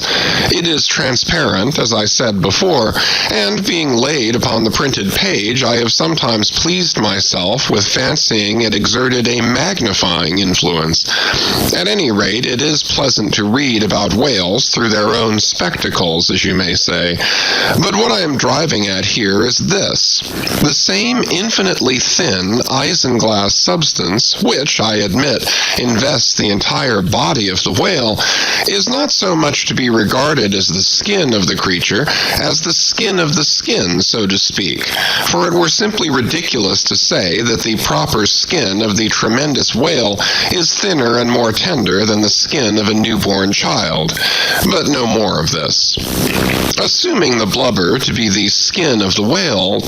It is transparent, as I said before, and being laid upon the printed page, I have sometimes pleased myself with fancying it exerted a magnifying influence. At any rate, it is pleasant to read about whales through their own spectacles, as you may say. But what I am driving at here is this. The same infinitely thin isinglass substance, which, I admit, invests the entire body of the whale, is not so much to be regarded as the skin of the creature as the skin of the skin, so to speak, for it were simply ridiculous to say that the proper skin of the tremendous whale is thinner and more tender than the skin of a newborn child. But no more of this. Assuming the blubber to be the skin of the whale,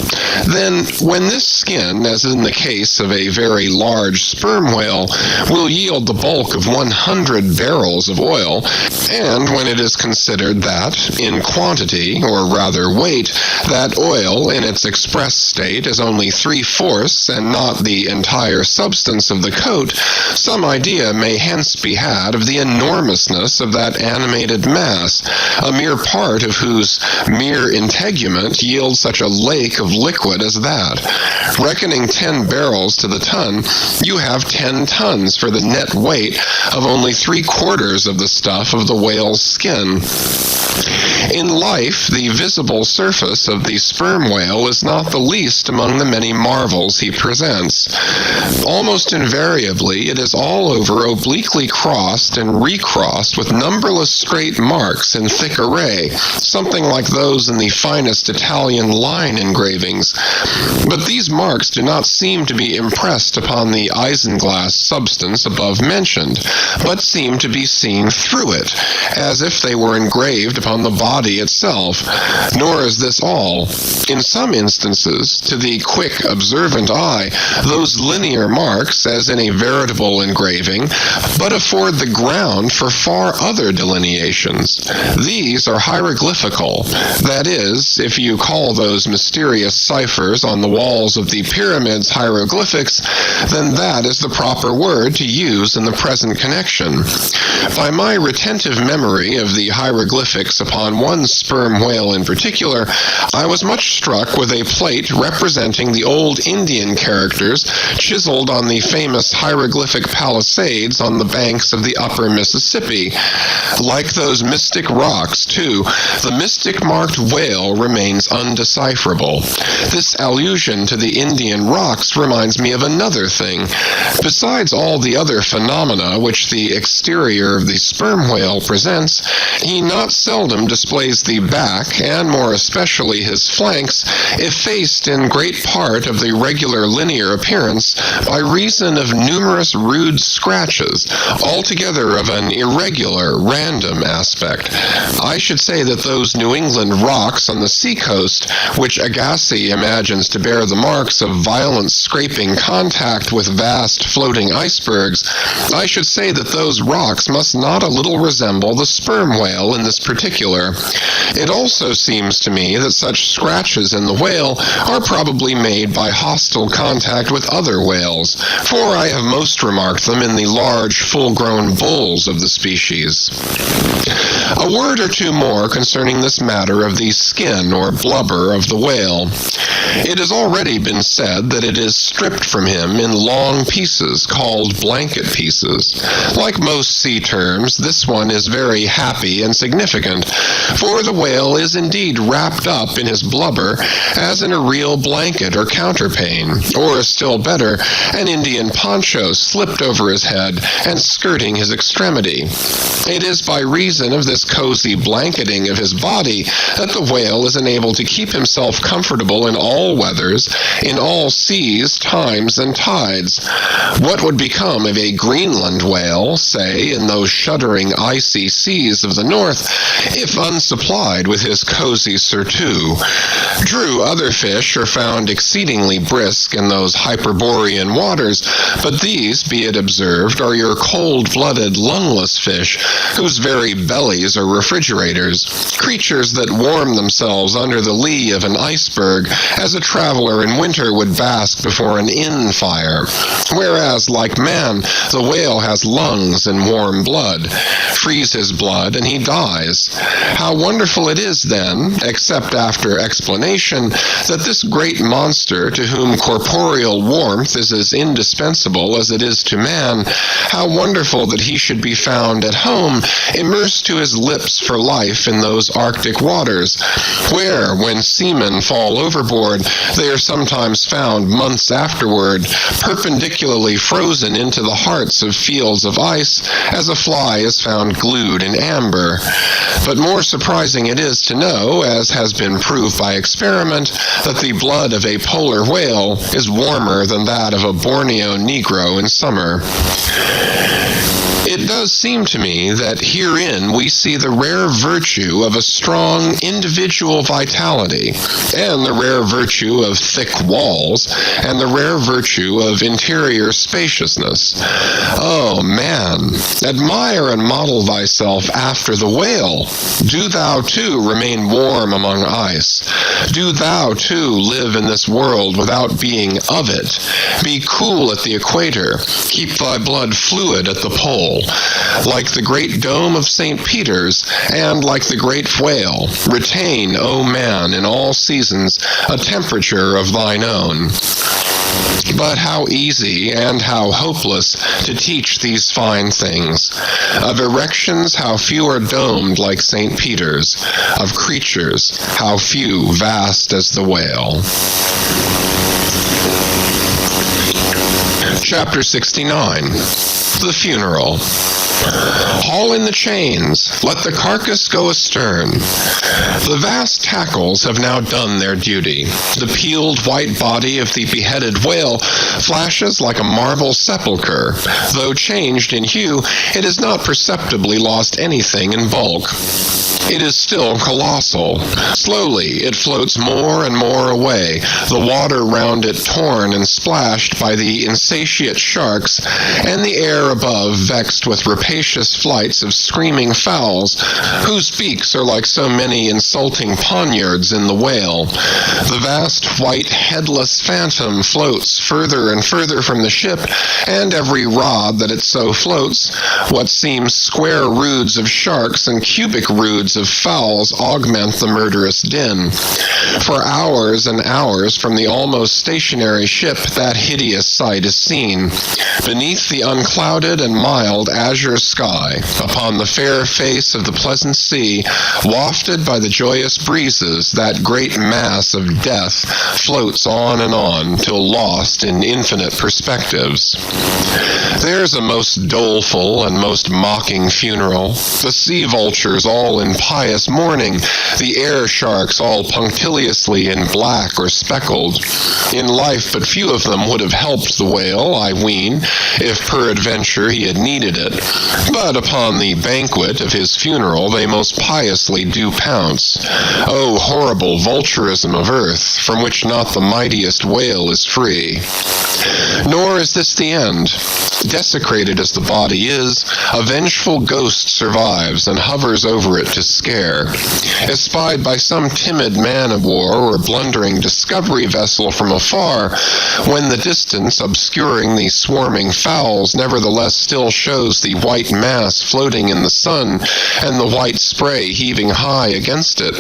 then when this skin, as in the case of a very large sperm whale, will yield the bulk of 100 barrels of oil, and when it is considered that, in quantity, or rather weight, that oil in its express state is only 3/4 and not the entire substance of the coat, some idea may hence be had of the enormousness of that animated mass, a mere part of whose mere integument yields such a lake of liquid as that. Reckoning 10 barrels to the ton, you have 10 tons for the net weight of only 3/4 of the stuff of the whale's skin. In life, the visible surface of the sperm whale is not the least among the many marvels he presents. Almost invariably, it is all over obliquely crossed and recrossed with numberless straight marks in thick array, something like those in the finest Italian line engravings. But these marks do not seem to be impressed upon the isinglass substance above mentioned, but seem to be seen through it, as if they were engraved upon the body itself. Nor is this all. In some instances, to the quick, observant eye, those linear marks, as in a veritable engraving, but afford the ground for far other delineations. These are hieroglyphical. That is, if you call those mysterious ciphers on the walls of the pyramids hieroglyphics, then that is the proper word to use in the present connection. By my retentive memory of the hieroglyphics upon one sperm whale in particular, I was much struck with a plate representing the old Indian characters chiseled on the famous hieroglyphic palisades on the banks of the upper Mississippi. Like those mystic rocks, too, the mystic-marked whale remains undecipherable. This allusion to the Indian rocks reminds me of another thing. Besides all the other phenomena which the exterior of the sperm whale presents, he not seldom displays the back, and more especially his flanks, effaced in great part of the regular linear appearance by reason of numerous rude scratches, altogether of an irregular, random aspect. I should say that those New England rocks on the seacoast, which Agassiz imagines to bear the marks of violent scraping contact with vast floating icebergs, I should say that those rocks must not a little resemble the sperm whale in this particular. It also seems to me that such scratches in the whale are probably made by hostile contact with other whales, for I have most remarked them in the large, full-grown bulls of the species. A word or two more concerning this matter of the skin or blubber of the whale. It has already been said that it is stripped from him in long pieces called blanket pieces. Like most sea terms, this one is very happy and significant, for the whale is indeed wrapped up in his blubber as in a real blanket or counterpane, or still better, an Indian poncho slipped over his head and skirting his extremity. It is by reason of this cozy blanketing of his body that the whale is enabled to keep himself comfortable in all weathers, in all seas, times, and tides. What would become of a Greenland whale, say, in those shuddering icy seas of the north, if unsupplied with his cozy surtout? True, other fish are found exceedingly brisk in those Hyperborean waters, but these, be it observed, are your cold-blooded, lungless fish, whose very bellies are refrigerators, creatures that warm themselves under the lee of an iceberg, as a traveler in winter would bask before an inn fire. Whereas, like man, the whale has lungs and warm blood. Freeze his blood and he dies. How wonderful it is, then, except after explanation, that this great monster, to whom corporeal warmth is as indispensable as it is to man, how wonderful that he should be found at home, immersed to his lips for life in those Arctic waters, where, when seamen fall overboard, they are sometimes found months afterward, perpendicularly frozen into the hearts of fields of ice, as a fly is found glued in amber. But more surprising it is to know, as has been proved by experiment, that the blood of a polar whale is warmer than that of a Borneo Negro in summer. It does seem to me that herein we see the rare virtue of a strong individual vitality, and the rare virtue of thick walls, and the rare virtue of interior spaciousness. Oh, man, admire and model thyself after the whale. Do thou, too, remain warm among ice. Do thou, too, live in this world without being of it. Be cool at the equator. Keep thy blood fluid at the pole. Like the great dome of St. Peter's, and like the great whale, retain, O man, in all seasons, a temperature of thine own. But how easy and how hopeless to teach these fine things. Of erections, how few are domed like St. Peter's. Of creatures, how few vast as the whale. Chapter 69. The Funeral. Haul in the chains, let the carcass go astern. The vast tackles have now done their duty. The peeled white body of the beheaded whale flashes like a marble sepulchre. Though changed in hue, it has not perceptibly lost anything in bulk. It is still colossal. Slowly it floats more and more away, the water round it torn and splashed by the insatiate sharks, and the air above vexed with rapacious flights of screaming fowls, whose beaks are like so many insulting poniards in the whale. The vast white headless phantom floats further and further from the ship, and every rod that it so floats, what seems square roods of sharks and cubic roods of fowls augment the murderous din. For hours and hours from the almost stationary ship that hideous sight is seen. Beneath the unclouded and mild azure sky, upon the fair face of the pleasant sea, wafted by the joyous breezes, that great mass of death floats on till lost in infinite perspectives. There's a most doleful and most mocking funeral. The sea vultures all in pious mourning, the air sharks all punctiliously in black or speckled. In life but few of them would have helped the whale, I ween, if peradventure he had needed it. But upon the banquet of his funeral they most piously do pounce. O horrible vulturism of earth, from which not the mightiest whale is free. Nor is this the end. Desecrated as the body is, a vengeful ghost survives and hovers over it to scare. Espied by some timid man-of-war or blundering discovery vessel from afar, when the distance obscuring the swarming fowls nevertheless still shows the white mass floating in the sun, and the white spray heaving high against it,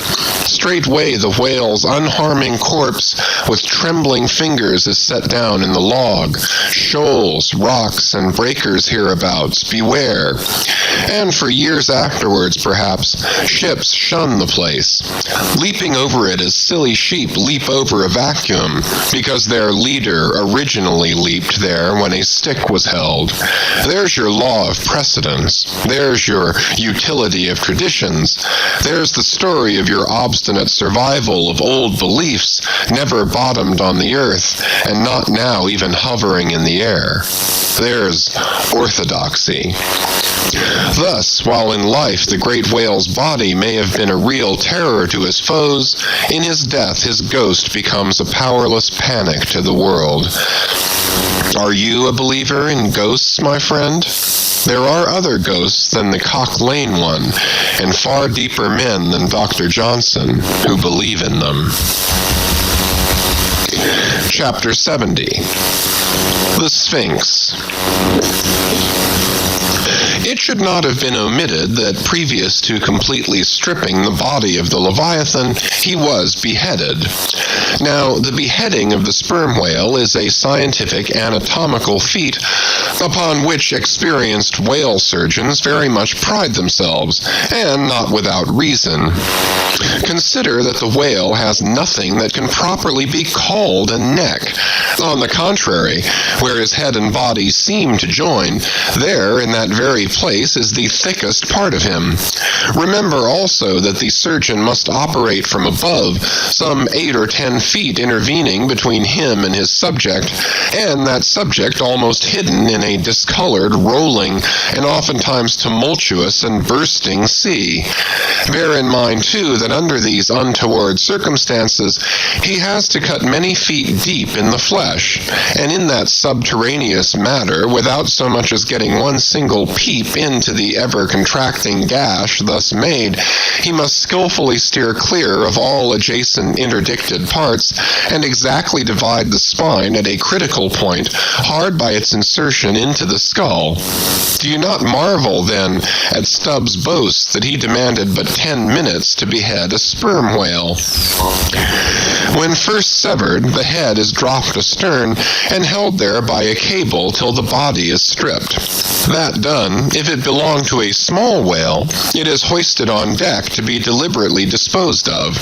straightway the whale's unharming corpse with trembling fingers is set down in the log. Shoals, rocks, and breakers hereabouts, beware. And for years afterwards, perhaps, ships shun the place, leaping over it as silly sheep leap over a vacuum, because their leader originally leaped there when a stick was held. There's your law of precedent. precedents. There's your utility of traditions. There's the story of your obstinate survival of old beliefs, never bottomed on the earth, and not now even hovering in the air. There's orthodoxy. Thus, while in life the great whale's body may have been a real terror to his foes, in his death his ghost becomes a powerless panic to the world. Are you a believer in ghosts, my friend? There are other ghosts than the Cock Lane one, and far deeper men than Dr. Johnson who believe in them. Chapter 70. The Sphinx. It should not have been omitted that previous to completely stripping the body of the Leviathan, he was beheaded. Now, the beheading of the sperm whale is a scientific anatomical feat upon which experienced whale surgeons very much pride themselves, and not without reason. Consider that the whale has nothing that can properly be called a neck. On the contrary, where his head and body seem to join, there, in that very place, is the thickest part of him. Remember also that the surgeon must operate from above, some 8 or 10 feet intervening between him and his subject, and that subject almost hidden in a discolored, rolling, and oftentimes tumultuous and bursting sea. Bear in mind, too, that under these untoward circumstances, he has to cut many feet deep in the flesh, and in that subterraneous matter, without so much as getting one single peep into the ever-contracting gash thus made, he must skillfully steer clear of all adjacent interdicted parts, and exactly divide the spine at a critical point, hard by its insertion into the skull. Do you not marvel, then, at Stubbs' boast that he demanded but 10 minutes to behead a sperm whale? When first severed, the head is dropped astern and held there by a cable till the body is stripped. That done, if it belong to a small whale, it is hoisted on deck to be deliberately disposed of.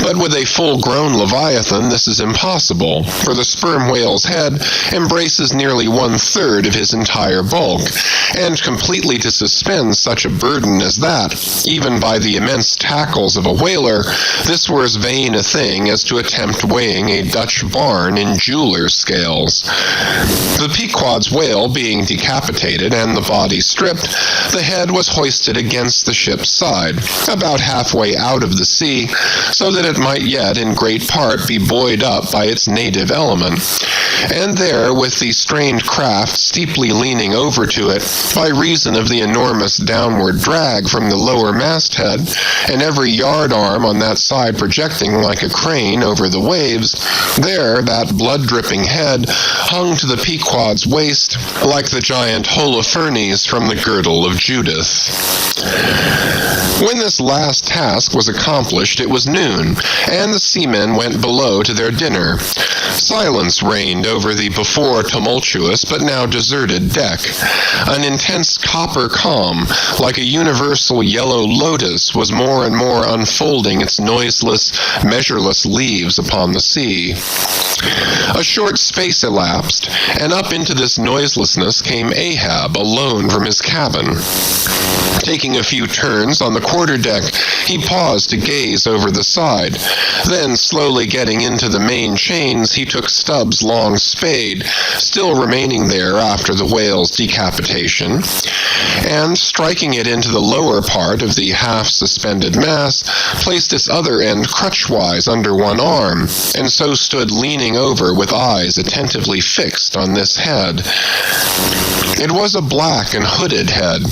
But with a full-grown leviathan, this is impossible, for the sperm whale's head embraces nearly 1/3 of his entire bulk, and completely to suspend such a burden as that, even by the immense tackles of a whaler, this were as vain a thing as to attempt weighing a Dutch barn in jeweler's scales. The Pequod's whale being decapitated and the body stripped, the head was hoisted against the ship's side, about halfway out of the sea, so that it might yet in great part be buoyed up by its native element. And there, with the strained craft steeply leaning over to it, by reason of the enormous downward drag from the lower masthead, and every yard arm on that side projecting like a crane over the waves, there that blood-dripping head hung to the Pequod's waist like the giant Holofernes from the girdle of Judith. When this last task was accomplished, it was noon, and the seamen went below to their dinner. Silence reigned over the before tumultuous but now deserted deck. An intense copper calm, like a universal yellow lotus, was more and more unfolding its noiseless, measureless leaves upon the sea. A short space elapsed, and up into this noiselessness came Ahab, alone from his cabin. Taking a few turns on the quarter-deck, he paused to gaze over the side. Then, slowly getting into the main chains, he took Stubbs' long spade, still remaining there after the whale's decapitation, and, striking it into the lower part of the half-suspended mass, placed its other end crutchwise under one arm, and so stood leaning over with eyes attentively fixed on this head. It was a black and hooded head,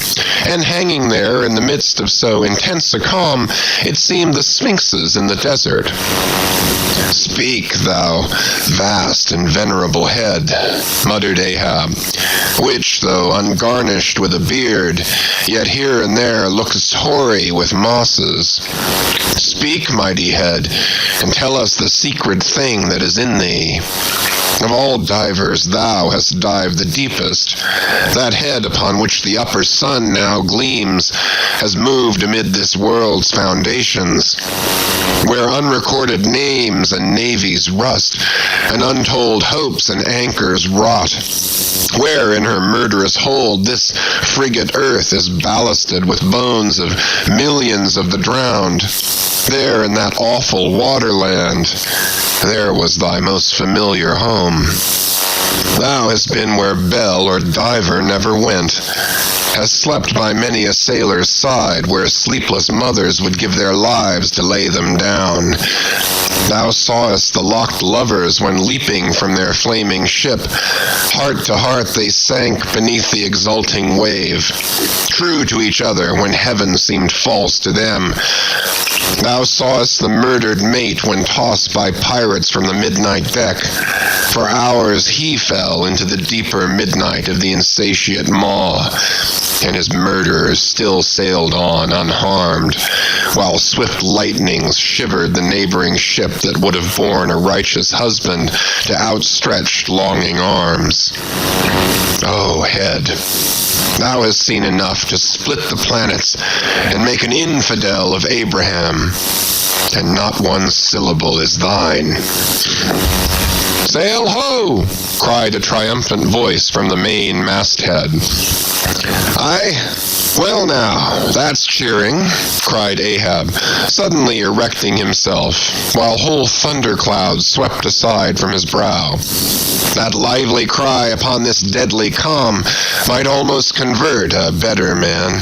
and hanging there in the midst of so intense a calm, it seemed the sphinxes in the desert. "Speak, thou vast and venerable head," muttered Ahab, "which, though ungarnished with a beard, yet here and there lookest hoary with mosses. Speak, mighty head, and tell us the secret thing that is in thee." Of all divers, thou hast dived the deepest. That head upon which the upper sun now gleams has moved amid this world's foundations, where unrecorded names and navies rust, and untold hopes and anchors rot, where in her murderous hold this frigate earth is ballasted with bones of millions of the drowned. There in that awful waterland, there was thy most familiar home. Thou hast been where bell or diver never went, hast slept by many a sailor's side, where sleepless mothers would give their lives to lay them down. Thou sawest the locked lovers when leaping from their flaming ship, heart to heart they sank beneath the exulting wave, true to each other when heaven seemed false to them. Thou sawest the murdered mate when tossed by pirates from the midnight deck. For hours he fell into the deeper midnight of the insatiate maw, and his murderers still sailed on unharmed, while swift lightnings shivered the neighboring ship that would have borne a righteous husband to outstretched longing arms. O head, thou hast seen enough to split the planets and make an infidel of Abraham, and not one syllable is thine. "Sail ho!" cried a triumphant voice from the main masthead. "Aye, well now, that's cheering," cried Ahab, suddenly erecting himself, while whole thunderclouds swept aside from his brow. That lively cry upon this deadly calm might almost convert a better man.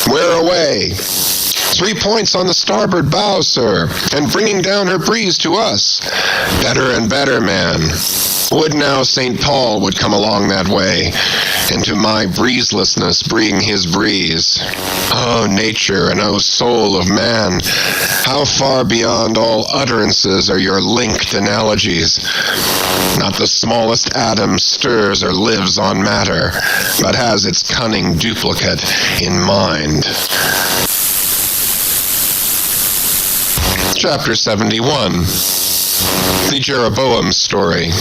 "Where away?" "3 points on the starboard bow, sir, and bringing down her breeze to us." "Better and better, man. Would now St. Paul would come along that way, and to my breezelessness bring his breeze. O nature, and O soul of man, how far beyond all utterances are your linked analogies. Not the smallest atom stirs or lives on matter, but has its cunning duplicate in mind. Chapter 71. The Jeroboam Story.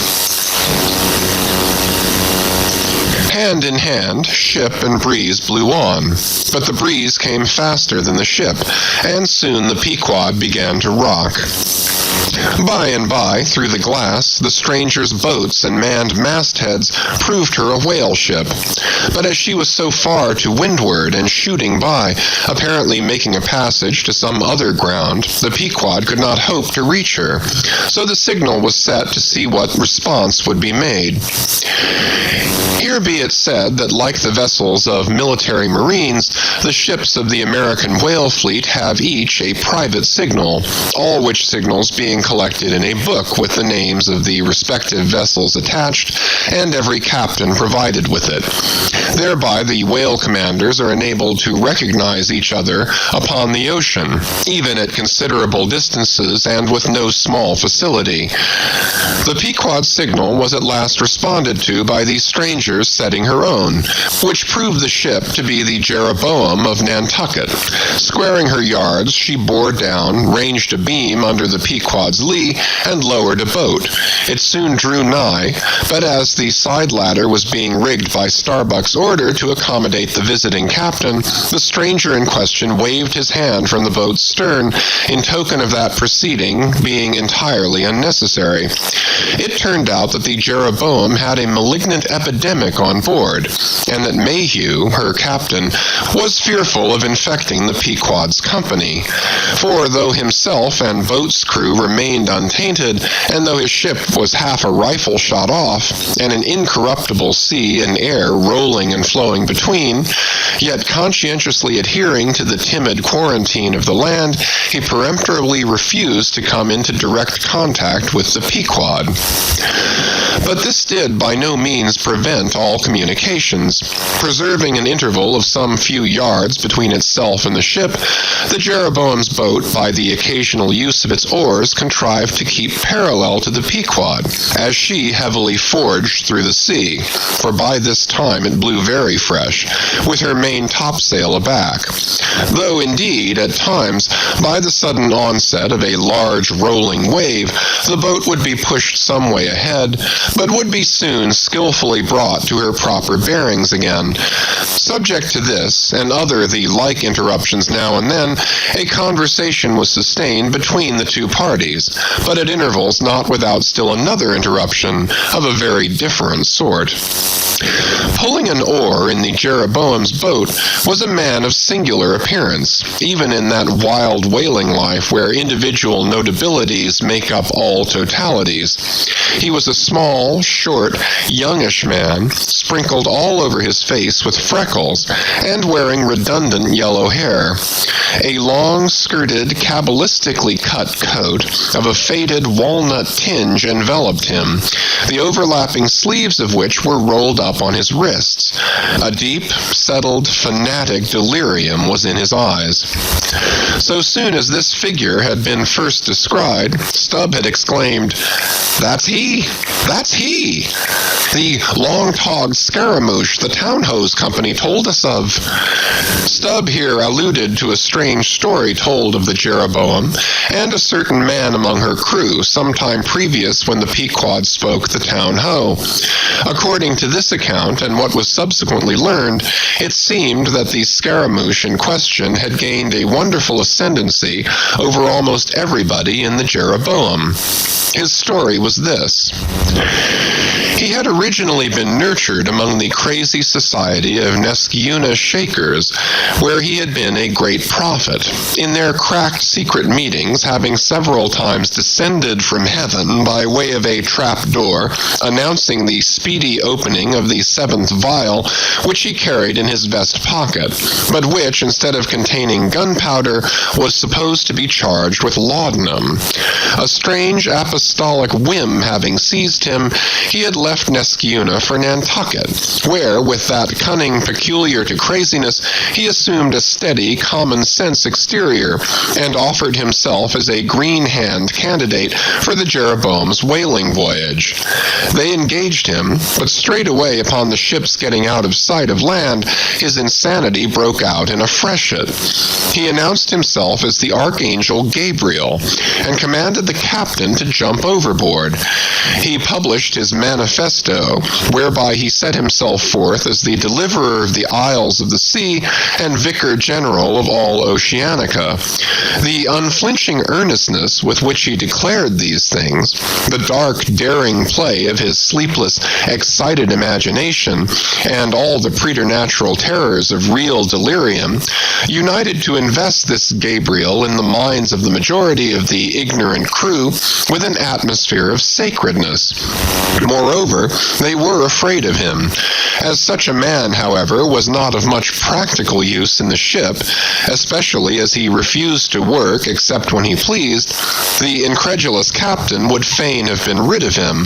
Hand in hand, ship and breeze blew on, but the breeze came faster than the ship, and soon the Pequod began to rock. By and by, through the glass, the stranger's boats and manned mastheads proved her a whale ship. But as she was so far to windward and shooting by, apparently making a passage to some other ground, the Pequod could not hope to reach her. So the signal was set to see what response would be made. Here be it said that like the vessels of military marines, the ships of the American whale fleet have each a private signal, all which signals being collected in a book with the names of the respective vessels attached, and every captain provided with it. Thereby the whale commanders are enabled to recognize each other upon the ocean, even at considerable distances and with no small facility. The Pequod's signal was at last responded to by these strangers setting her own, which proved the ship to be the Jeroboam of Nantucket. Squaring her yards, she bore down, ranged a beam under the Pequod's lee, and lowered a boat. It soon drew nigh, but as the side ladder was being rigged by Starbuck's order to accommodate the visiting captain, the stranger in question waved his hand from the boat's stern in token of that proceeding being entirely unnecessary. It turned out that the Jeroboam had a malignant epidemic on board, and that Mayhew, her captain, was fearful of infecting the Pequod's company. For though himself and boat's crew remained untainted, and though his ship was half a rifle shot off, and an incorruptible sea and air rolling and flowing between, yet conscientiously adhering to the timid quarantine of the land, he peremptorily refused to come into direct contact with the Pequod. But this did by no means prevent all communications. Preserving an interval of some few yards between itself and the ship, the Jeroboam's boat, by the occasional use of its oars, contrived to keep parallel to the Pequod, as she heavily forged through the sea, for by this time it blew very fresh, with her main main topsail aback, though indeed, at times, by the sudden onset of a large rolling wave, the boat would be pushed some way ahead, but would be soon skillfully brought to her proper bearings again. Subject to this, and other the like interruptions now and then, a conversation was sustained between the two parties, but at intervals not without still another interruption of a very different sort. Pulling an oar in the Jeroboam's boat was a man of singular appearance, even in that wild whaling life where individual notabilities make up all totalities. He was a small, short, youngish man, sprinkled all over his face with freckles, and wearing redundant yellow hair. A long-skirted, cabalistically cut coat of a faded walnut tinge enveloped him, the overlapping sleeves of which were rolled up on his wrists. A deep, settled, fanatic delirium was in his eyes. So soon as this figure had been first descried, Stubb had exclaimed, "That's he! That's he! The long-togged scaramouche the town hose company told us of." Stubb here alluded to a strange story told of the Jeroboam and a certain man among her crew sometime previous when the Pequod spoke the town ho. According to this account and what was subsequently learned, it seemed that the scaramouche in question had gained a wonderful ascendancy over almost everybody in the Jeroboam. His story was this. He had originally been nurtured among the crazy society of Nesciuna Shakers, where he had been a great prophet. In their cracked secret meetings, having several times descended from heaven by way of a trap door, announcing the speedy opening of the seventh vial, which he carried in his vest pocket, but which, instead of containing gunpowder, was supposed to be charged with laudanum. A strange apostolic whim having seized him, he had left Nesciuna for Nantucket, where, with that cunning peculiar to craziness, he assumed a steady, common-sense exterior, and offered himself as a green-hand candidate for the Jeroboam's whaling voyage. They engaged him, but straightway upon the ship's getting out of sight of land, his insanity broke out in a freshet. He announced himself as the Archangel Gabriel, and commanded the captain to jump overboard. He published his manifesto, whereby he set himself forth as the deliverer of the isles of the sea and vicar general of all Oceanica. The unflinching earnestness with which he declared these things, the dark, daring play of his sleepless, excited imagination, and all the preternatural terrors of real delirium, united to invest this Gabriel in the minds of the majority of the ignorant crew with an atmosphere of sacredness. Moreover, they were afraid of him. As such a man, however, was not of much practical use in the ship, especially as he refused to work except when he pleased, the incredulous captain would fain have been rid of him,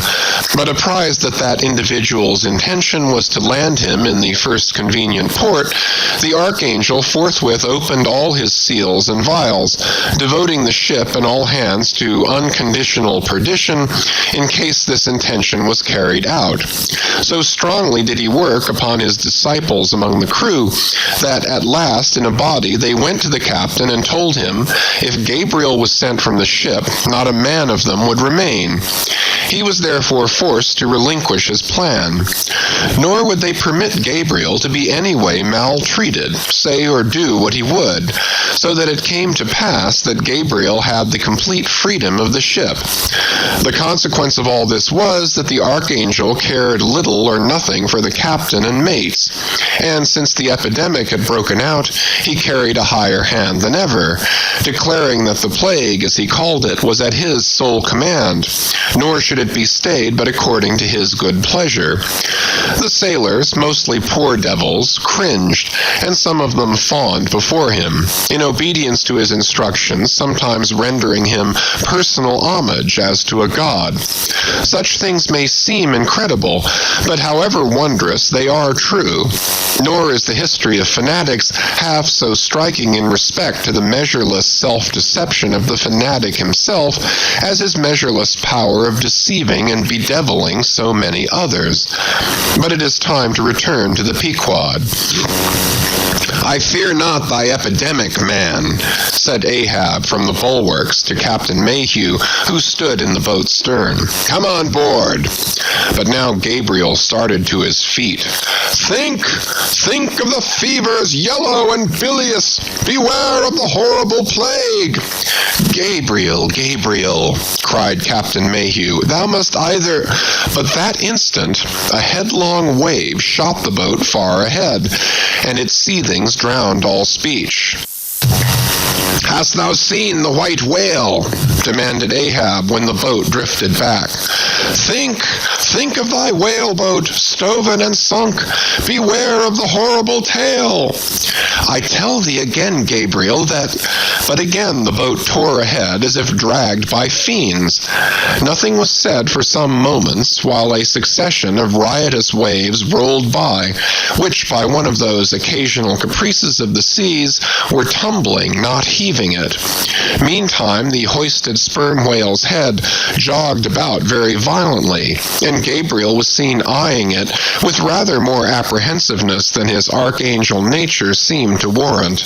but apprised that that individual's intention was to land him in the first convenient port, the Archangel forthwith opened all his seals and vials, devoting the ship and all hands to unconditional perdition in case this intention was carried out. So strongly did he work upon his disciples among the crew that at last in a body they went to the captain and told him if Gabriel was sent from the ship, not a man of them would remain. He was therefore forced to relinquish his plan. Nor would they permit Gabriel to be any way maltreated, say or do what he would, so that it came to pass that Gabriel had the complete freedom of the ship. The consequence of all this was that the Archangel cared little or nothing for the captain and mates, and since the epidemic had broken out, he carried a higher hand than ever, declaring that the plague, as he called it, was at his sole command, nor should it be stayed but according to his good pleasure. The sailors, mostly poor devils, cringed, and some of them fawned before him, in obedience to his instructions, sometimes rendering him personal homage as to a god. Such things may seem incredible, but however wondrous, they are true, nor is the history of fanatics half so striking in respect to the measureless self-deception of the fanatic himself as his measureless power of deceiving and bedeviling so many others. But it is time to return to the Pequod. "I fear not thy epidemic, man," said Ahab from the bulwarks to Captain Mayhew, who stood in the boat's stern. "Come on board." But now Gabriel started to his feet. Think of the fevers yellow and bilious. Beware of the horrible plague." "Gabriel, Gabriel," cried Captain Mayhew, "thou must either—" But that instant a headlong wave shot the boat far ahead, and its seethings drowned all speech. "Hast thou seen the white whale?" demanded Ahab when the boat drifted back. Think of thy whaleboat, stoven and sunk. Beware of the horrible tale." "I tell thee again, Gabriel, that—" But again the boat tore ahead as if dragged by fiends. Nothing was said for some moments while a succession of riotous waves rolled by, which by one of those occasional caprices of the seas were tumbling, not heaving it. Meantime the hoisted sperm whale's head jogged about very violently, and Gabriel was seen eyeing it with rather more apprehensiveness than his archangel nature seemed to warrant.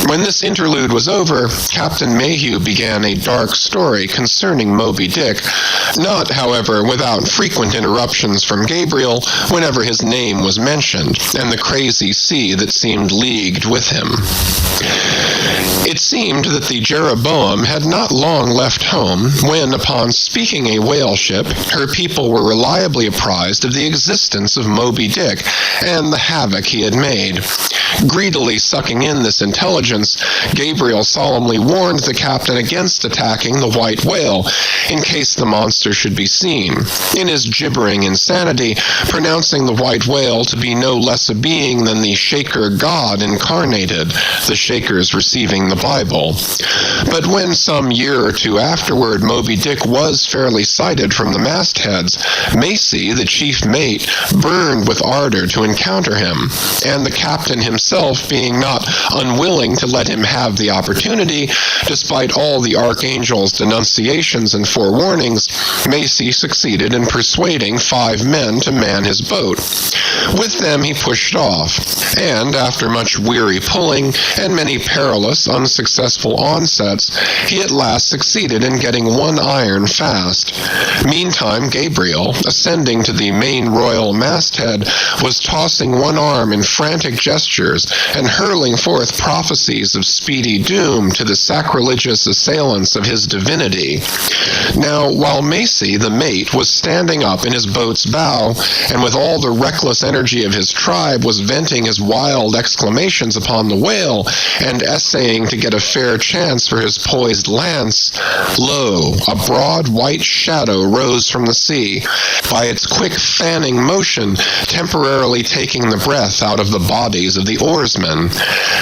When this interlude was over, Captain Mayhew began a dark story concerning Moby Dick, not, however, without frequent interruptions from Gabriel whenever his name was mentioned, and the crazy sea that seemed leagued with him. It seemed that the Jeroboam had not long left home when, upon speaking a whale ship, her people were reliably apprised of the existence of Moby Dick and the havoc he had made. Greedily sucking in this intelligence, Gabriel solemnly warned the captain against attacking the white whale in case the monster should be seen, in his gibbering insanity, pronouncing the white whale to be no less a being than the Shaker God incarnated, the Shakers receiving the Bible. But when some year or two afterward Moby Dick was fairly sighted from the mastheads, Macy, the chief mate, burned with ardor to encounter him, and the captain himself being not unwilling to let him have the opportunity, despite all the archangel's denunciations and forewarnings, Macy succeeded in persuading 5 men to man his boat. With them he pushed off, and after much weary pulling and many perilous, unsuccessful onsets, he at last succeeded in getting one iron fast. Meantime, Gabriel, ascending to the main royal masthead, was tossing one arm in frantic gestures and hurling forth prophecies of speedy doom to the sacrilegious assailants of his divinity. Now, while Macy, the mate, was standing up in his boat's bow, and with all the reckless energy of his tribe was venting his wild exclamations upon the whale, and essaying to get a fair chance for his poised lance, lo, a broad white shadow rose from the sea, by its quick fanning motion temporarily taking the breath out of the bodies of the oarsmen.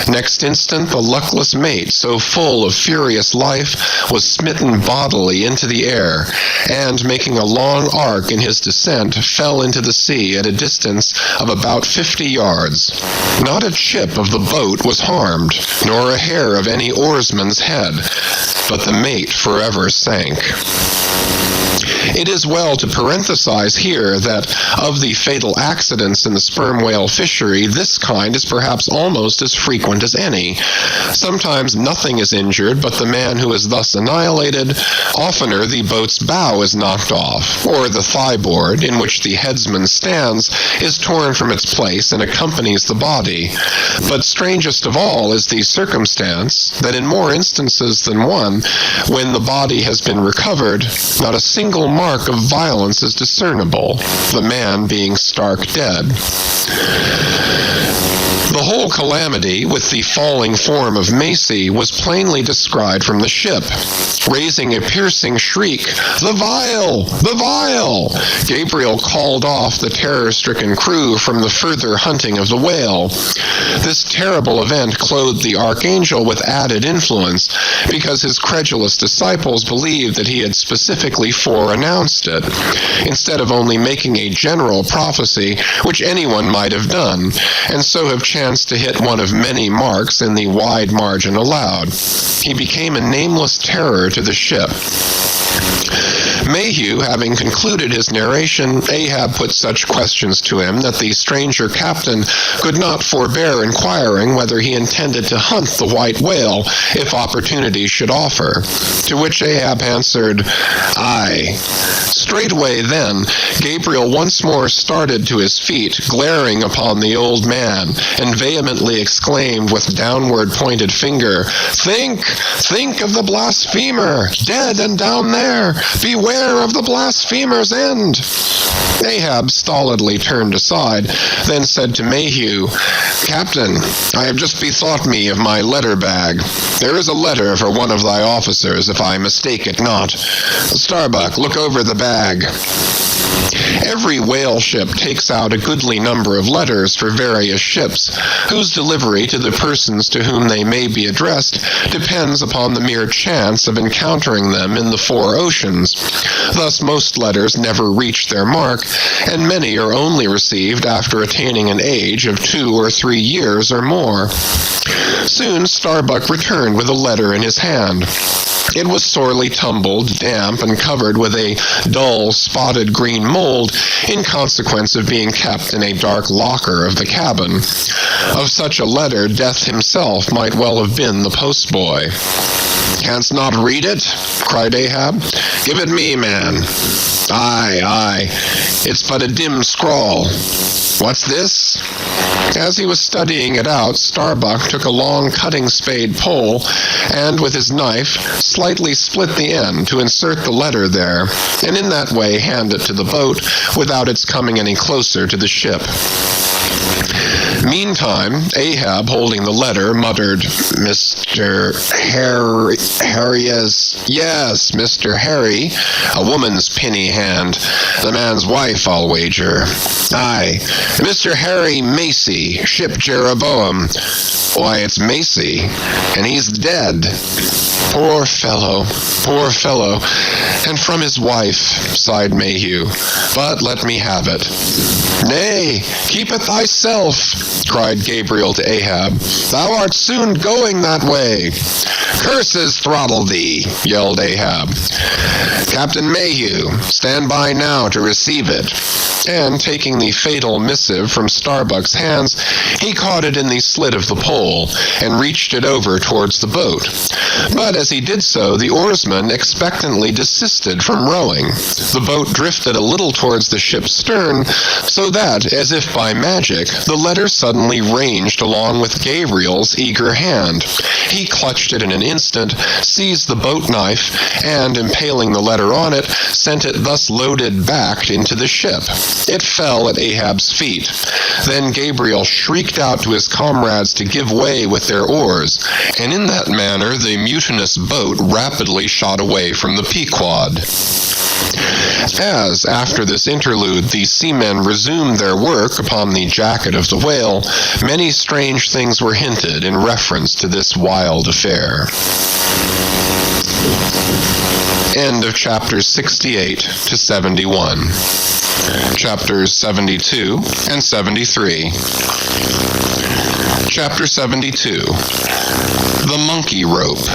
Next instant the luckless mate, so full of furious life, was smitten bodily into the air, and making a long arc in his descent, fell into the sea at a distance of about 50 yards. Not a chip of the boat was harmed, nor a hair of any oarsman's head, but the mate forever sank. It is well to parenthesize here that of the fatal accidents in the sperm whale fishery, this kind is perhaps almost as frequent as any. Sometimes nothing is injured but the man who is thus annihilated. Oftener the boat's bow is knocked off, or the thigh-board, in which the headsman stands, is torn from its place and accompanies the body. But strangest of all is the circumstance that in more instances than one, when the body has been recovered, not a single mark of violence is discernible, the man being stark dead. The whole calamity, with the falling form of Macy, was plainly descried from the ship. Raising a piercing shriek, "The vial! The vial!" Gabriel called off the terror-stricken crew from the further hunting of the whale. This terrible event clothed the archangel with added influence, because his credulous disciples believed that he had specifically foreannounced it, instead of only making a general prophecy, which anyone might have done, and so have chanced to hit one of many marks in the wide margin allowed. He became a nameless terror to the ship. Mayhew, having concluded his narration, Ahab put such questions to him that the stranger captain could not forbear inquiring whether he intended to hunt the white whale if opportunity should offer. To which Ahab answered, "Aye." Straightway then, Gabriel once more started to his feet, glaring upon the old man, and vehemently exclaimed with downward pointed finger, "Think, think of the blasphemer, dead and down there! Beware of the blasphemer's end!" Ahab stolidly turned aside, then said to Mayhew, "Captain, I have just bethought me of my letter bag. There is a letter for one of thy officers, if I mistake it not. Starbuck, look over the bag." Every whale ship takes out a goodly number of letters for various ships, whose delivery to the persons to whom they may be addressed depends upon the mere chance of encountering them in the four oceans. Thus most letters never reach their mark, and many are only received after attaining an age of 2 or 3 years or more. Soon Starbuck returned with a letter in his hand. It was sorely tumbled, damp, and covered with a dull, spotted green mold in consequence of being kept in a dark locker of the cabin. Of such a letter, Death himself might well have been the postboy. "Canst not read it?" cried Ahab. "Give it me, man." Aye, it's but a dim scrawl. What's this?" As he was studying it out, Starbuck took a long cutting spade pole and, with his knife, slightly split the end to insert the letter there, and in that way hand it to the boat without its coming any closer to the ship. Meantime, Ahab, holding the letter, muttered, "Mr. Harry is... Yes, Mr. Harry, a woman's pinny hand. The man's wife, I'll wager. Aye, Mr. Harry Macy, ship Jeroboam. Why, it's Macy, and he's dead. Poor fellow, and from his wife," sighed Mayhew. "But let me have it." "Nay, keep it thyself," cried Gabriel to Ahab. "Thou art soon going that way." "Curses throttle thee," yelled Ahab. "Captain Mayhew, stand by now to receive it." And taking the fatal missive from Starbuck's hands, he caught it in the slit of the pole and reached it over towards the boat. But as he did so, the oarsman expectantly desisted from rowing. The boat drifted a little towards the ship's stern, so that, as if by magic, the letter suddenly ranged along with Gabriel's eager hand. He clutched it in an instant, seized the boat knife, and, impaling the letter on it, sent it thus loaded back into the ship. It fell at Ahab's feet. Then Gabriel shrieked out to his comrades to give way with their oars, and in that manner the mutinous boat rapidly shot away from the Pequod. As, after this interlude, the seamen resumed their work upon the jacket of the whale, many strange things were hinted in reference to this wild affair. End of chapters 68 to 71. Chapters 72 and 73. Chapter 72. The Monkey Rope.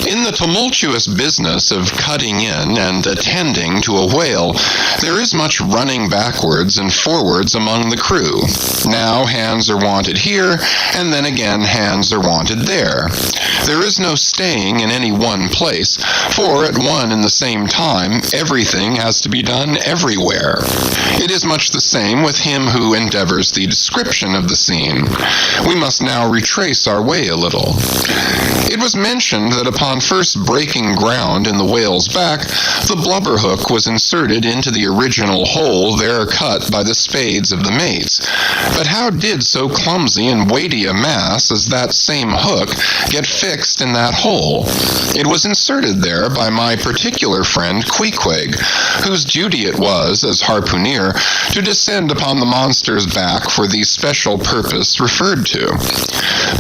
In the tumultuous business of cutting in and attending to a whale, there is much running backwards and forwards among the crew. Now hands are wanted here, and then again hands are wanted there. There is no staying in any one place, for at one and the same time everything has to be done everywhere. It is much the same with him who endeavors the description of the scene. We must now retrace our way a little. It was mentioned that upon first breaking ground in the whale's back, the blubber hook was inserted into the original hole there cut by the spades of the mates. But how did so clumsy and weighty a mass as that same hook get fixed in that hole? It was inserted there by my particular friend Queequeg, whose duty it was, as harpooner, to descend upon the monster's back for the special purpose referred to.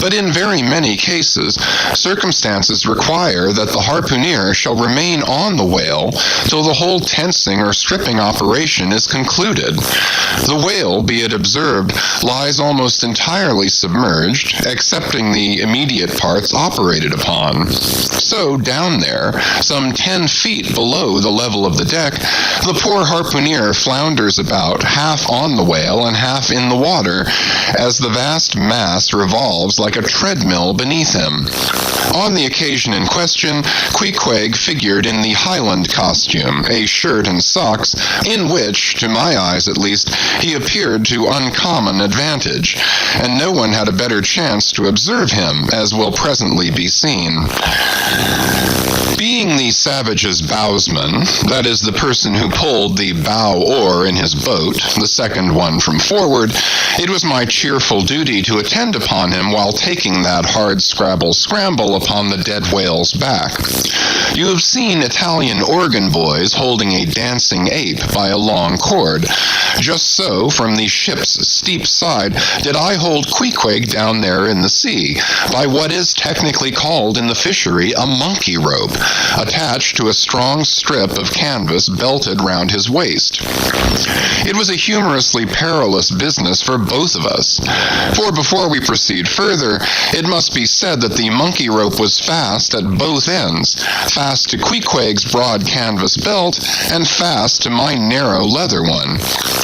But in very many cases, circumstances require require that the harpooner shall remain on the whale till the whole tensing or stripping operation is concluded. The whale, be it observed, lies almost entirely submerged, excepting the immediate parts operated upon. So down there, some 10 feet below the level of the deck, the poor harpooner flounders about, half on the whale and half in the water, as the vast mass revolves like a treadmill beneath him. On the occasion in question, Queequeg figured in the Highland costume, a shirt and socks, in which, to my eyes at least, he appeared to uncommon advantage, and no one had a better chance to observe him, as will presently be seen. Being the savage's bowsman, that is, the person who pulled the bow oar in his boat, the second one from forward, it was my cheerful duty to attend upon him while taking that hard scramble upon the dead whale's back. You have seen Italian organ boys holding a dancing ape by a long cord. Just so, from the ship's steep side, did I hold Queequeg down there in the sea, by what is technically called in the fishery a monkey rope, attached to a strong strip of canvas belted round his waist. It was a humorously perilous business for both of us, for before we proceed further, it must be said that the monkey rope was fast at both ends, fast to Queequeg's broad canvas belt, and fast to my narrow leather one,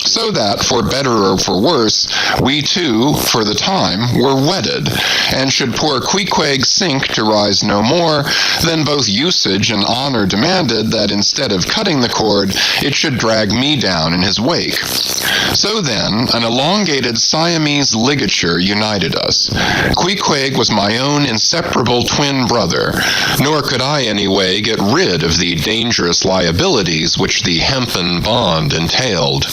so that, for better or for worse, we two, for the time, were wedded, and should poor Queequeg sink to rise no more, then both usage and honor demanded that instead of cutting the cord, it should drag me down in his wake. So then, an elongated Siamese ligature united us. Queequeg was my own inseparable twin brother, nor could I anyway get rid of the dangerous liabilities which the hempen bond entailed.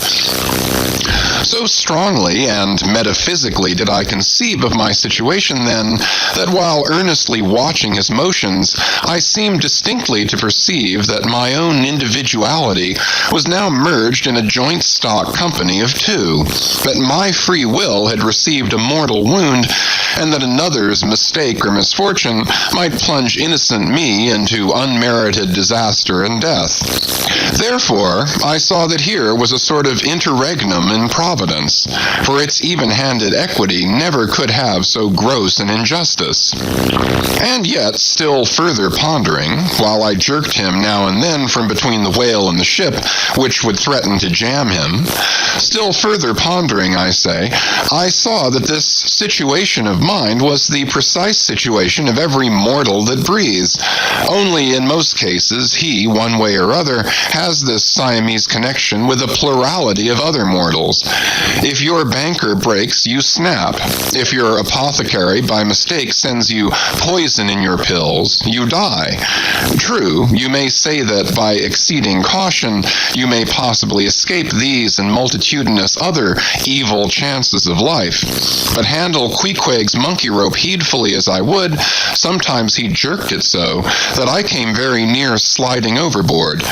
So strongly and metaphysically did I conceive of my situation then, that while earnestly watching his motions, I seemed distinctly to perceive that my own individuality was now merged in a joint stock company of two, that my free will had received a mortal wound, and that another's mistake or misfortune might plunge innocent me into unmerited disaster and death. Therefore, I saw that here was a sort of interregnum in Providence, for its even-handed equity never could have so gross an injustice. And yet, still further pondering, while I jerked him now and then from between the whale and the ship, which would threaten to jam him, still further pondering, I say, I saw that this situation of mind was the precise situation of every mortal that breathes. Only in most cases, he, one way or other, has this Siamese connection with a plurality of other mortals. If your banker breaks, you snap. If your apothecary by mistake sends you poison in your pills, you die. True, you may say that by exceeding caution, you may possibly escape these and multitudinous other evil chances of life. But handle Queequeg's monkey rope heedfully as I would, sometimes he jerked it so that I came very near sliding overboard.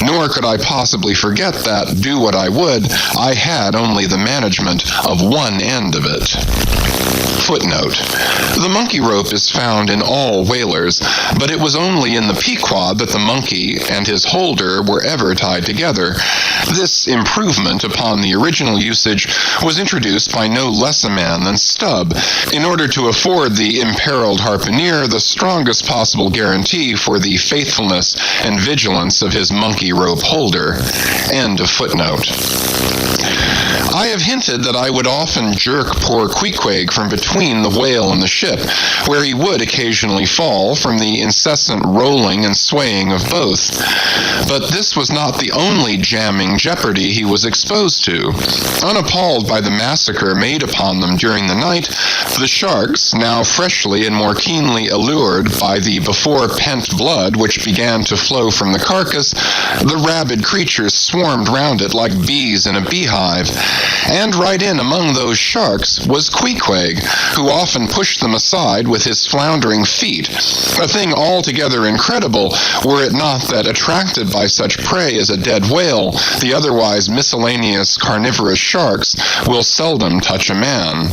Nor could I possibly forget that, do what I would, I had only the management of one end of it. Footnote: the monkey rope is found in all whalers, but it was only in the Pequod that the monkey and his holder were ever tied together. This improvement upon the original usage was introduced by no less a man than Stubb, in order to afford the imperiled harpooner the strongest possible guarantee for the faithfulness and vigilance of his monkey rope holder. End of footnote. I have hinted that I would often jerk poor Queequeg from between the whale and the ship, where he would occasionally fall from the incessant rolling and swaying of both. But this was not the only jamming jeopardy he was exposed to. Unappalled by the massacre made upon them during the night, the sharks, now freshly and more keenly allured by the before-pent blood which began to flow from the carcass, the rabid creatures swarmed round it like bees in a beehive. And right in among those sharks was Queequeg, who often pushed them aside with his floundering feet, a thing altogether incredible were it not that, attracted by such prey as a dead whale, the otherwise miscellaneous carnivorous sharks will seldom touch a man.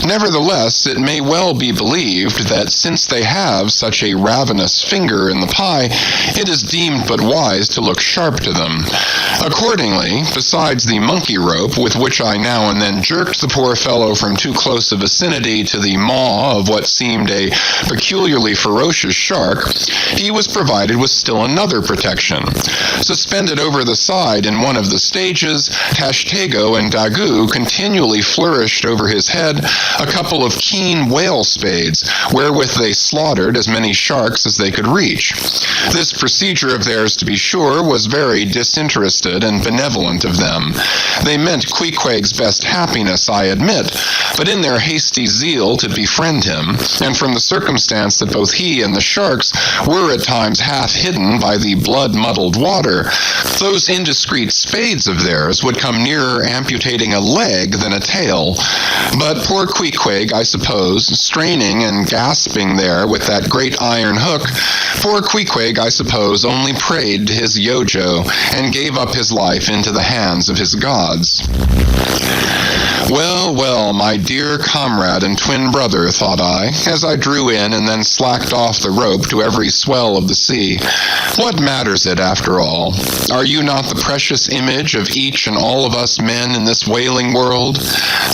Nevertheless, it may well be believed that since they have such a ravenous finger in the pie, it is deemed but wise to look sharp to them. Accordingly, besides the monkey rope with which I now and then jerked the poor fellow from too close a vicinity to the maw of what seemed a peculiarly ferocious shark, he was provided with still another protection. Suspended over the side in one of the stages, Tashtego and Dagu continually flourished over his head a couple of keen whale spades, wherewith they slaughtered as many sharks as they could reach. This procedure of theirs, to be sure, was very disinterested and benevolent of them. They meant Queequeg's best happiness, I admit, but in their hasty zeal to befriend him, and from the circumstance that both he and the sharks were at times half hidden by the blood-muddled water, those indiscreet spades of theirs would come nearer amputating a leg than a tail. But poor Queequeg, I suppose, straining and gasping there with that great iron hook, poor Queequeg, I suppose, only prayed to his Yojo and gave up his life into the hands of his gods. Well, well, my dear comrade and twin brother, thought I, as I drew in and then slacked off the rope to every swell of the sea, what matters it after all? Are you not the precious image of each and all of us men in this wailing world?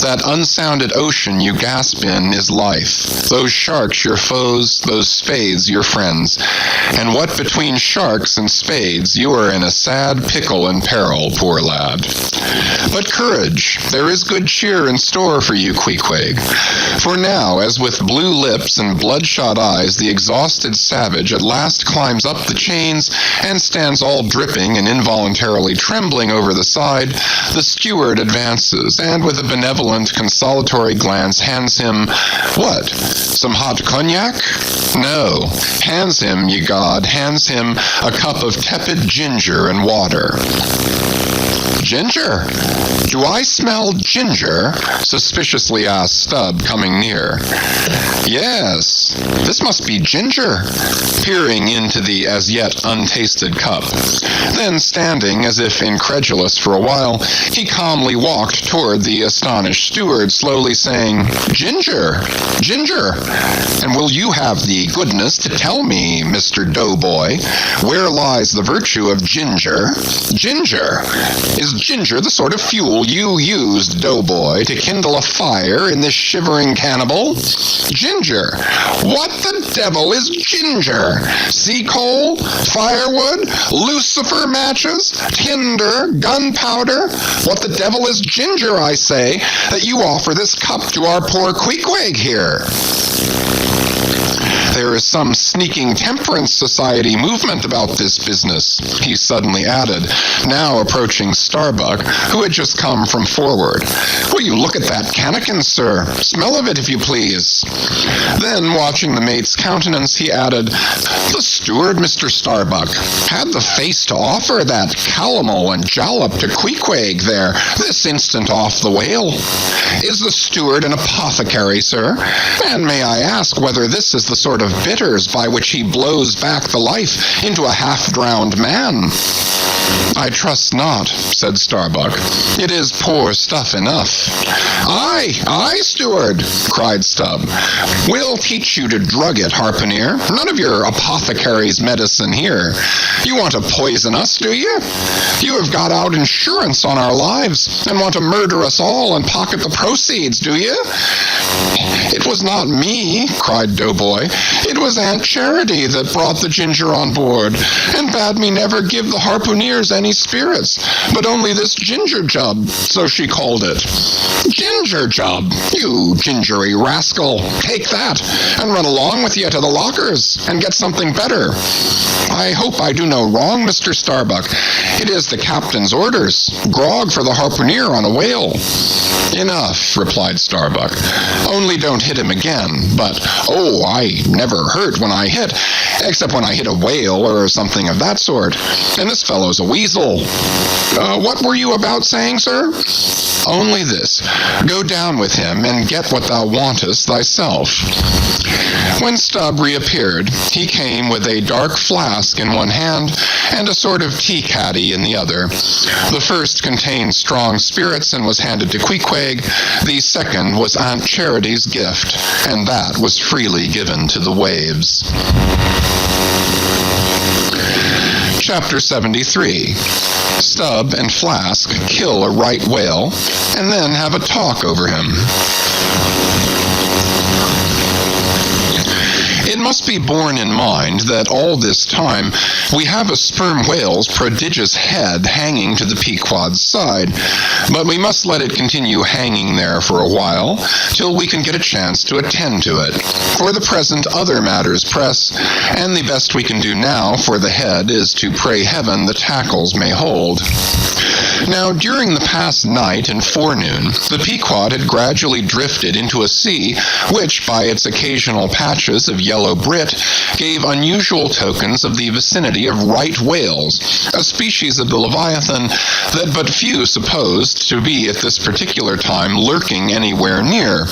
That unsounded ocean you gasp in is life. Those sharks your foes, those spades your friends. And what between sharks and spades, you are in a sad pickle and peril, poor lad. But courage, there is good cheer in store for you, Queequeg. For now, as with blue lips and bloodshot eyes the exhausted savage at last climbs up the chains and stands all dripping and involuntarily trembling over the side, the steward advances and with a benevolent consolatory glance hands him, what, some hot cognac? No, hands him, ye god, hands him a cup of tepid ginger and water. Ginger? Do I smell ginger? Suspiciously asked Stubb, coming near. Yes, this must be ginger, peering into the as yet untasted cup. Then, standing as if incredulous for a while, he calmly walked toward the astonished steward, slowly saying, Ginger, ginger, and will you have the goodness to tell me, Mr. Doughboy, where lies the virtue of ginger? Ginger? Is ginger the sort of fuel you used, Doughboy, to kindle a fire in this shivering cannibal? Ginger? What the devil is ginger? Sea coal? Firewood? Lucifer matches? Tinder? Gunpowder? What the devil is ginger, I say, that you offer this cup to our poor Queequeg here? There is some sneaking temperance society movement about this business, he suddenly added, now approaching Starbuck, who had just come from forward. Will you look at that cannikin, sir? Smell of it, if you please. Then, watching the mate's countenance, he added, the steward, Mr. Starbuck, had the face to offer that calomel and jalap to Queequeg there, this instant off the whale. Is the steward an apothecary, sir? And may I ask whether this is the sort of bitters by which he blows back the life into a half-drowned man? I trust not, said Starbuck. It is poor stuff enough. Aye, steward, cried Stubb. We'll teach you to drug it, harpooner. None of your apothecary's medicine here. You want to poison us, do you? You have got out insurance on our lives and want to murder us all and pocket the proceeds, do you? It was not me, cried Doughboy. It was Aunt Charity that brought the ginger on board and bade me never give the harpooneers any spirits, but only this ginger jub, so she called it. Ginger jub, you gingery rascal. Take that and run along with you to the lockers and get something better. I hope I do no wrong, Mr. Starbuck. It is the captain's orders. Grog for the harpooneer on a whale. Enough, replied Starbuck. Only don't hit him again. But, oh, I never hurt when I hit, except when I hit a whale or something of that sort. And this fellow's a weasel. What were you about saying, sir? Only this. Go down with him, and get what thou wantest thyself. When Stubb reappeared, he came with a dark flask in one hand and a sort of tea caddy in the other. The first contained strong spirits and was handed to Queequeg. The second was Aunt Charity's gift, and that was freely given to the waves. Chapter 73. Stubb and Flask kill a right whale, and then have a talk over him. It must be borne in mind that all this time we have a sperm whale's prodigious head hanging to the Pequod's side, but we must let it continue hanging there for a while till we can get a chance to attend to it. For the present other matters press, and the best we can do now for the head is to pray heaven the tackles may hold. Now, during the past night and forenoon, the Pequod had gradually drifted into a sea which, by its occasional patches of yellow brit, gave unusual tokens of the vicinity of right whales, a species of the Leviathan that but few supposed to be at this particular time lurking anywhere near.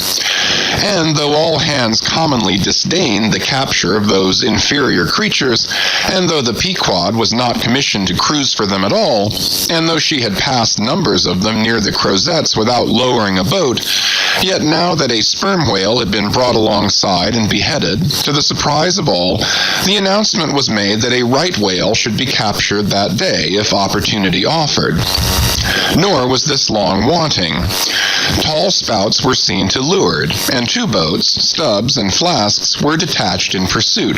And though all hands commonly disdained the capture of those inferior creatures, and though the Pequod was not commissioned to cruise for them at all, and though she had passed numbers of them near the Crozettes without lowering a boat, yet now that a sperm whale had been brought alongside and beheaded, to the surprise of all, the announcement was made that a right whale should be captured that day if opportunity offered. Nor was this long wanting. Tall spouts were seen to leeward, and two boats, Stubbs and Flasks, were detached in pursuit.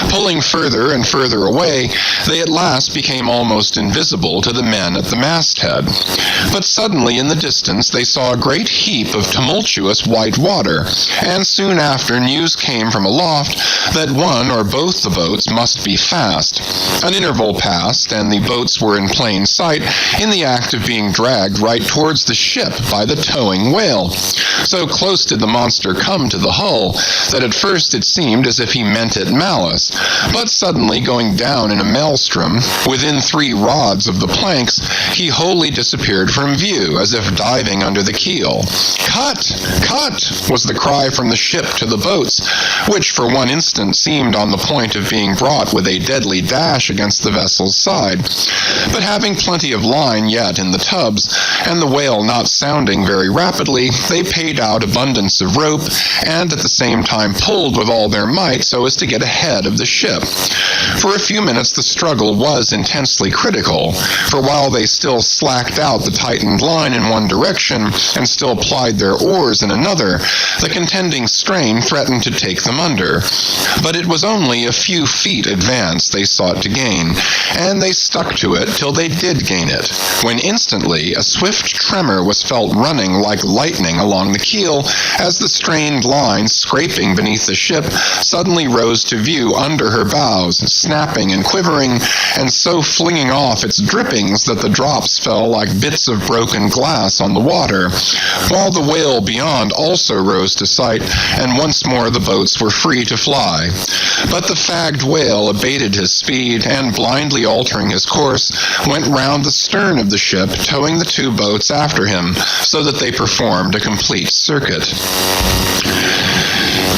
Pulling further and further away, they at last became almost invisible to the men at the masthead. But suddenly in the distance they saw a great heap of tumultuous white water, and soon after news came from aloft that one or both the boats must be fast. An interval passed, and the boats were in plain sight, in the act of being dragged right towards the ship by the towing whale. So close did the monster come to the hull that at first it seemed as if he meant it malice, but suddenly going down in a maelstrom, within 3 rods of the planks, he wholly disappeared from view, as if diving under the keel. "Cut! Cut!" was the cry from the ship to the boats, which for one instant seemed on the point of being brought with a deadly dash against the vessel's side. But having plenty of line yet in the tubs, and the whale not sounding very rapidly, they paid out abundance of rope, and at the same time pulled with all their might so as to get ahead of the ship. For a few minutes the struggle was intensely critical, for while they still slacked out the tightened line in one direction, and still plied their oars in another, the contending strain threatened to take them under. But it was only a few feet advance they sought to gain, and they stuck to it till they did gain it, when instantly a swift tremor was felt running like lightning along the keel, as the strained line, scraping beneath the ship, suddenly rose to view under her bows, snapping and quivering, and so flinging off its drippings that the drops fell like bits of broken glass on the water, while the whale beyond also rose to sight, and once more the boats were free to fly. But the fagged whale abated his speed, and blindly altering his course, went round the stern of the ship, towing the 2 boats after him, so that they performed a complete circuit.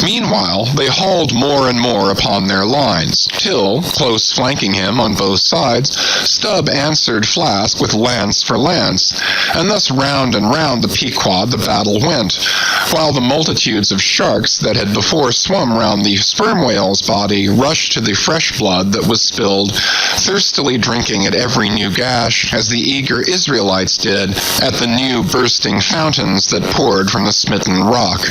Meanwhile, they hauled more and more upon their lines, till, close flanking him on both sides, Stubb answered Flask with lance for lance, and thus round and round the Pequod the battle went, while the multitudes of sharks that had before swum round the sperm whale's body rushed to the fresh blood that was spilled, thirstily drinking at every new gash, as the eager Israelites did at the new bursting fountains that poured from the smitten rock.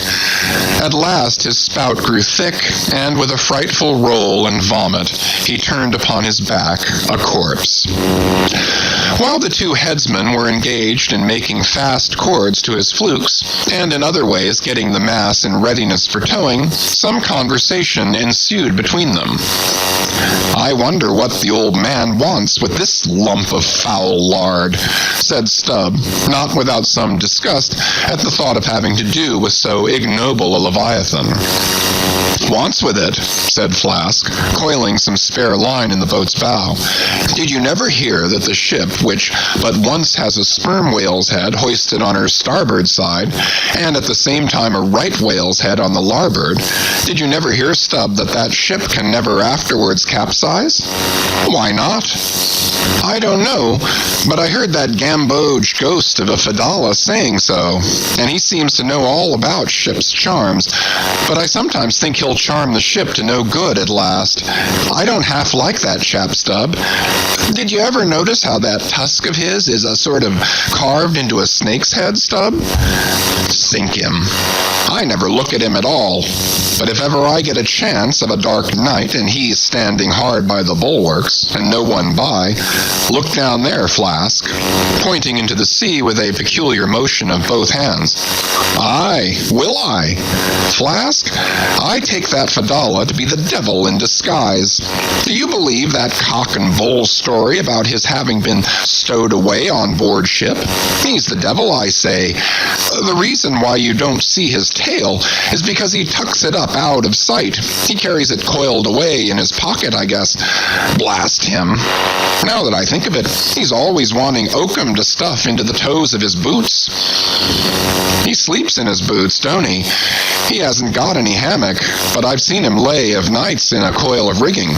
At last his spout grew thick, and with a frightful roll and vomit, he turned upon his back a corpse. While the 2 headsmen were engaged in making fast cords to his flukes, and in other ways getting the mass in readiness for towing, some conversation ensued between them. "I wonder what the old man wants with this lump of foul lard," said Stubb, not without some disgust at the thought of having to do with so ignoble a leviathan. "Wants with it," said Flask, coiling some spare line in the boat's bow. "Did you never hear that the ship, which but once has a sperm whale's head hoisted on her starboard side, and at the same time a right whale's head on the larboard, did you never hear, Stubb, that that ship can never afterwards capsize?" "Why not?" "I don't know, but I heard that gamboge ghost of a Fedallah saying so, and he seems to know all about ship's charms, but I sometimes think he'll charm the ship to no good at last. I don't half like that chap, Stubb. Did you ever notice how that tusk of his is a sort of carved into a snake's head, Stubb?" "Sink him. I never look at him at all, but if ever I get a chance of a dark night and he's standing hard by the bulwarks and no one by, look down there, Flask," pointing into the sea with a peculiar motion of both hands. "Aye, will I? Flask, I take that Fedallah to be the devil in disguise. Do you believe that cock and bull story about his having been stowed away on board ship? He's the devil, I say. The reason why you don't see his tail is because he tucks it up out of sight. He carries it coiled away in his pocket, I guess. Blast him. Now that I think of it, he's always wanting oakum to stuff into the toes of his boots. He sleeps in his boots, don't he? He hasn't got any hammock, but I've seen him lay of nights in a coil of rigging.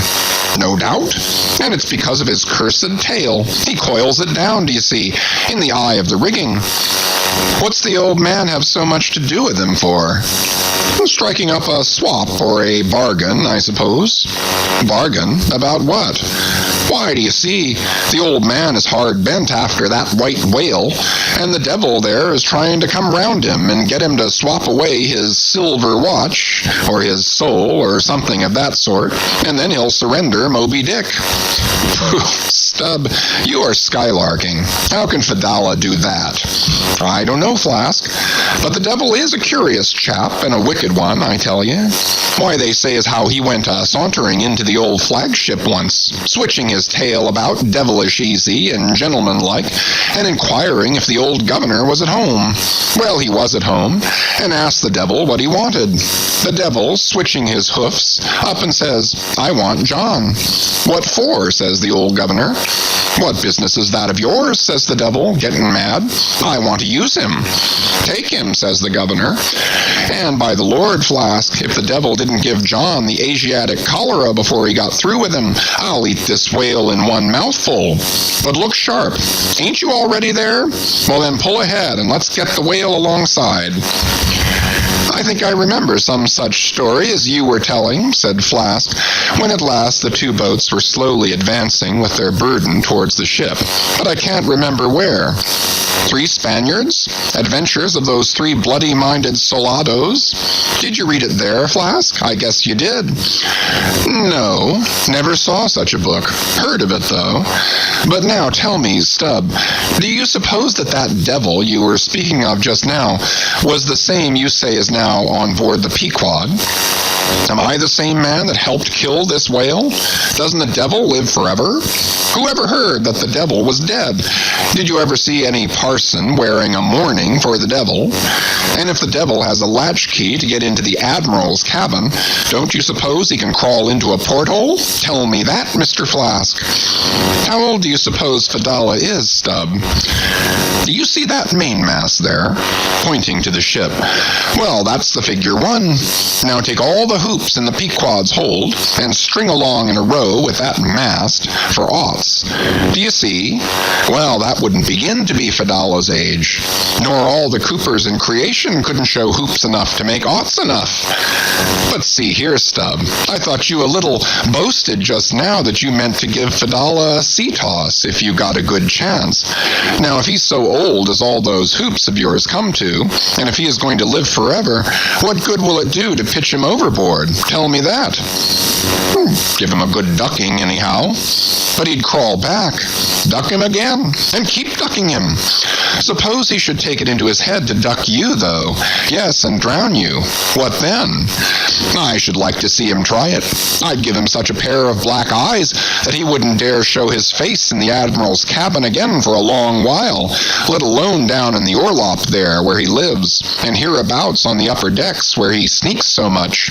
No doubt. And it's because of his cursed tail. He coils it down, do you see, in the eye of the rigging. What's the old man have so much to do with him for? Striking up a swap or a bargain, I suppose. Bargain? About what? Why, do you see, the old man is hard bent after that white whale, and the devil there is trying to come round him and get him to swap away his silver watch, or his soul, or something of that sort, and then he'll surrender Moby Dick. Pooh, Stubb, you are skylarking. How can Fedallah do that? I don't know, Flask, but the devil is a curious chap, and a wicked one, I tell you. Why, they say as how he went sauntering into the old flagship once, switching his tail about devilish easy and gentlemanlike, and inquiring if the old governor was at home. Well, he was at home, and asked the devil what he wanted. The devil, switching his hoofs, up and says, "I want John." "What for?" says the old governor. "What business is that of yours?" says the devil, getting mad. "I want to use him." "Take him," says the governor. And by the Lord, Flask, if the devil didn't give John the Asiatic cholera before he got through with him, I'll eat this whale in one mouthful. But look sharp. Ain't you already there? Well, then pull ahead and let's get the whale alongside. "I think I remember some such story as you were telling," said Flask, when at last the two boats were slowly advancing with their burden towards the ship. "But I can't remember where. 3 Spaniards? Adventures of those 3 bloody-minded soldados? Did you read it there, Flask? I guess you did." "No, never saw such a book. Heard of it, though. But now tell me, Stubb, do you suppose that that devil you were speaking of just now was the same you say is now on board the Pequod? Am I the same man that helped kill this whale? Doesn't the devil live forever? Who ever heard that the devil was dead? Did you ever see any parson wearing a mourning for the devil? And if the devil has a latchkey to get into the admiral's cabin, don't you suppose he can crawl into a porthole? Tell me that, Mr. Flask. How old do you suppose Fedallah is, Stubb? Do you see that mainmast there?" Pointing to the ship. "Well, that's the figure 1. Now take all the hoops in the Pequod's hold and string along in a row with that mast for aughts. Do you see? Well, that wouldn't begin to be Fedallah's age. Nor all the coopers in creation couldn't show hoops enough to make aughts enough. But see here, Stubb, I thought you a little boasted just now that you meant to give Fedallah a sea toss if you got a good chance. Now, if he's so old as all those hoops of yours come to, and if he is going to live forever, what good will it do to pitch him overboard? Tell me that." "Give him a good ducking, anyhow." "But he'd crawl back. Duck him again, and keep ducking him. Suppose he should take it into his head to duck you, though. Yes, and drown you. What then? I should like to see him try it. I'd give him such a pair of black eyes that he wouldn't dare show his face in the Admiral's cabin again for a long while, let alone down in the orlop there where he lives, and hereabouts on the upper decks where he sneaks so much.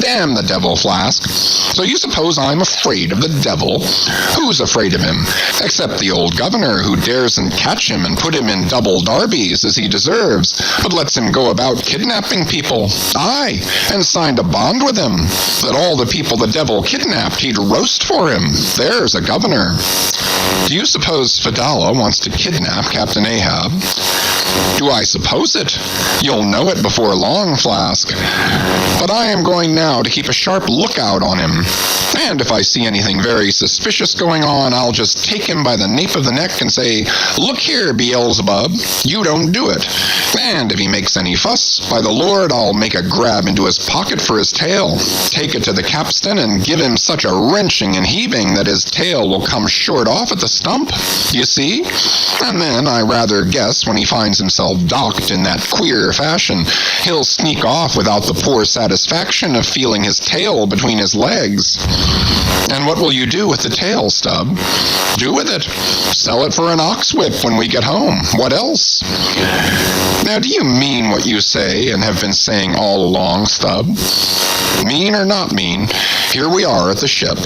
Damn the devil, Flask. So you suppose I'm afraid of the devil? Who's afraid of him? Except the old governor, who daresn't catch him and put him in double darbies as he deserves, but lets him go about kidnapping people. Aye, and signed a bond with him, that all the people the devil kidnapped he'd roast for him. There's a governor. Do you suppose Fedallah wants to kidnap Captain Ahab? Do I suppose it? You'll know it before long, Flask. But I am going now to keep a sharp lookout on him. And if I see anything very suspicious going on, I'll just take him by the nape of the neck and say, "Look here, Beelzebub, you don't do it." And if he makes any fuss, by the Lord, I'll make a grab into his pocket for his tail, take it to the capstan, and give him such a wrenching and heaving that his tail will come short off at the stump. You see? And then I rather guess when he finds himself docked in that queer fashion, he'll sneak off without the poor satisfaction of feeling his tail between his legs. And what will you do with the tail, Stubb? Do with it? Sell it for an ox whip when we get home. What else? Now, do you mean what you say and have been saying all along, Stubb? Mean or not mean, here we are at the ship.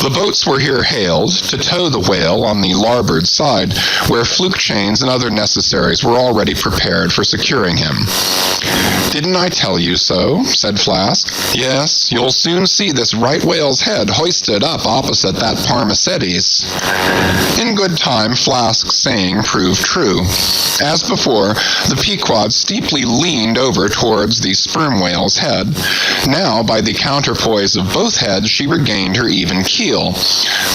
The boats were here hailed to tow the whale on the larboard side, where fluke chains and other necessaries were already prepared for securing him. "Didn't I tell you so?" said Flask. "Yes, you'll soon see this right whale's head hoisted up opposite that Parmacetes." In good time, Flask's saying proved true. As before, the Pequod steeply leaned over towards the sperm whale's head. Now, by the counterpoise of both heads, she regained her even keel,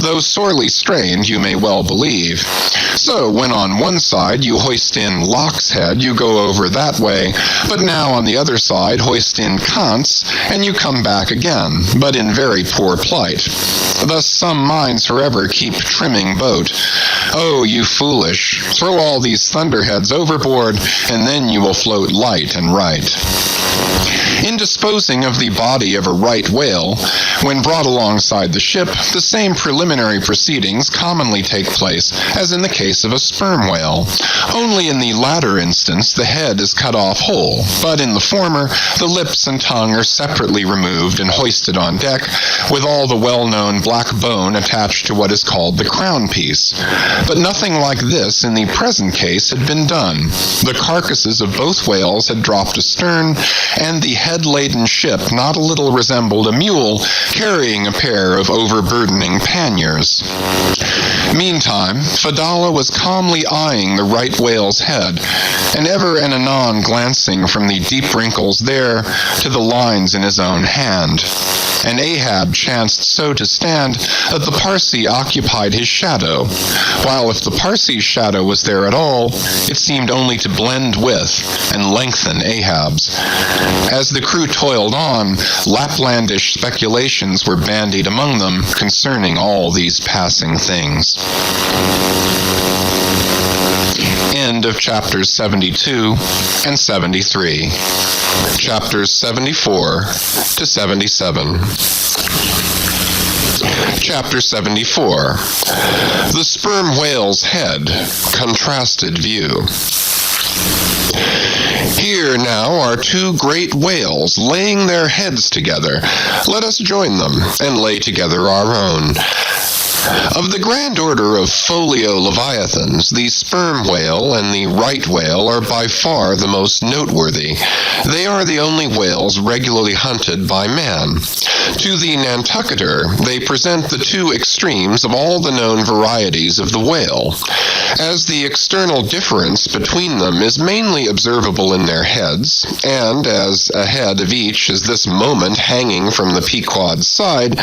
though sorely strained, you may well believe. So, when on one side you hoist in Locke's head, you go over that way, but now on the other side hoist in Kant's, and you come back again, but in very poor plight. Thus some minds forever keep trimming boat. Oh, you foolish, throw all these thunderheads overboard, and then you will float light and right. In disposing of the body of a right whale, when brought alongside the ship, the same preliminary proceedings commonly take place as in the case of a sperm whale. Only in the latter instance the head is cut off whole, but in the former the lips and tongue are separately removed and hoisted on deck, with all the well-known black bone attached to what is called the crown piece. But nothing like this in the present case had been done. The carcasses of both whales had dropped astern, and the head-laden ship not a little resembled a mule carrying a pair of overburdening panniers. Meantime, Fedallah was calmly eyeing the right whale's head, and ever and anon glancing from the deep wrinkles there to the lines in his own hand. And Ahab chanced so to stand that the Parsee occupied his shadow, while if the Parsee's shadow was there at all, it seemed only to blend with and lengthen Ahab's. As the crew toiled on, Laplandish speculations were bandied among them concerning all these passing things. End of chapters 72 and 73. Chapters 74 to 77. Chapter 74. The Sperm Whale's Head, Contrasted View. Here now are two great whales laying their heads together. Let us join them and lay together our own. Of the grand order of folio leviathans, the sperm whale and the right whale are by far the most noteworthy. They are the only whales regularly hunted by man. To the Nantucketer, they present the two extremes of all the known varieties of the whale. As the external difference between them is mainly observable in their heads, and as a head of each is this moment hanging from the Pequod's side,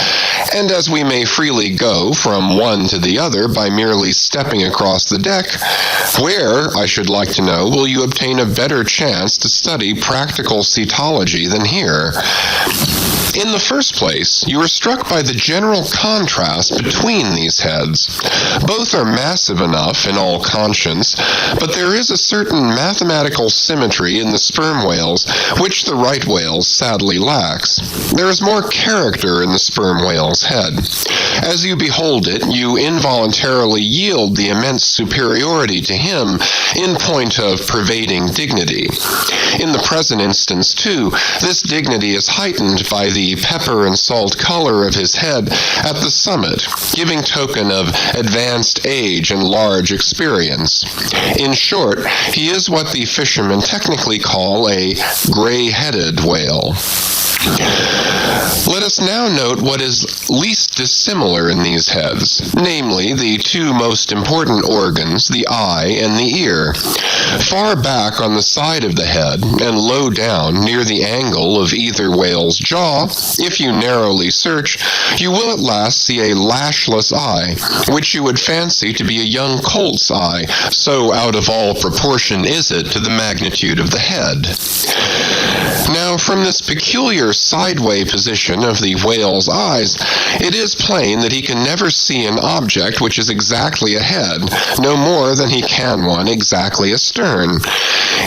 and as we may freely go from one to the other by merely stepping across the deck, where, I should like to know, will you obtain a better chance to study practical cetology than here? In the first place, you are struck by the general contrast between these heads. Both are massive enough in all conscience, but there is a certain mathematical symmetry in the sperm whales which the right whale's sadly lacks. There is more character in the sperm whale's head. As you behold it, you involuntarily yield the immense superiority to him in point of pervading dignity. In the present instance, too, this dignity is heightened by the pepper and salt color of his head at the summit, giving token of advanced age and large experience. In short, he is what the fishermen technically call a gray-headed whale. Let us now note what is least dissimilar in these heads, namely the two most important organs, the eye and the ear. Far back on the side of the head, and low down near the angle of either whale's jaw, if you narrowly search, you will at last see a lashless eye, which you would fancy to be a young colt's eye, so out of all proportion is it to the magnitude of the head. Now, from this peculiar sideway position of the whale's eyes, it is plain that he can never see an object which is exactly ahead, no more than he can one exactly astern.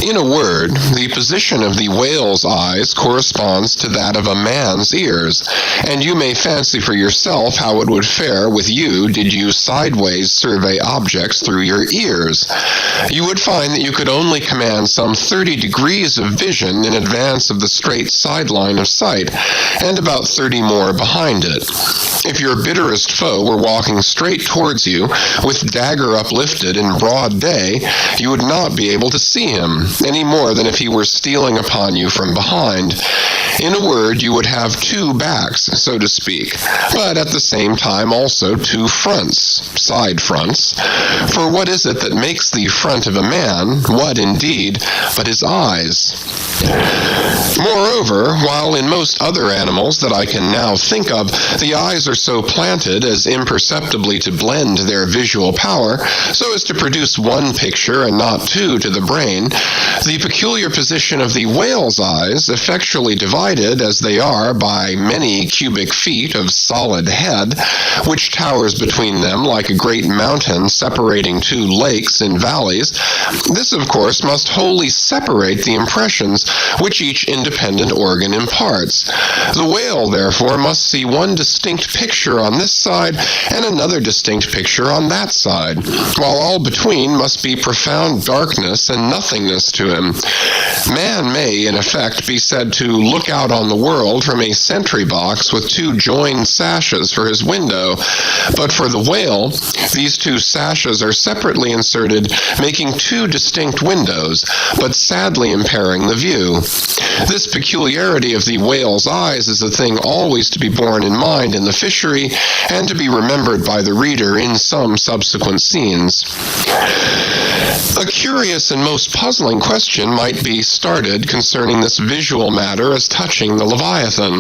In a word, the position of the whale's eyes corresponds to that of a man's ears, and you may fancy for yourself how it would fare with you did you sideways survey objects through your ears. You would find that you could only command some 30 degrees of vision in advance of the straight sideline of sight, and about 30 more behind it. If your bitterest foe were walking straight towards you, with dagger uplifted in broad day, you would not be able to see him, any more than if he were stealing upon you from behind. In a word, you would have two backs, so to speak, but at the same time also two fronts, side fronts. For what is it that makes the front of a man? What, indeed, but his eyes? Moreover, while in most other animals that I can now think of, the eyes are so planted as imperceptibly to blend their visual power, so as to produce one picture and not two to the brain, the peculiar position of the whale's eyes, effectually divided as they are by many cubic feet of solid head, which towers between them like a great mountain separating two lakes in valleys, this, of course, must wholly separate the impressions which each independent organ imparts. The whale, therefore, must see one distinct picture on this side and another distinct picture on that side, while all between must be profound darkness and nothingness to him. Man may, in effect, be said to look out on the world from a sentry box with two joined sashes for his window, but for the whale, these two sashes are separately inserted, making two distinct windows, but sadly impairing the view. This peculiarity of the whale's eyes is a thing always to be borne in mind in the fishery, and to be remembered by the reader in some subsequent scenes. A curious and most puzzling question might be started concerning this visual matter as touching the Leviathan,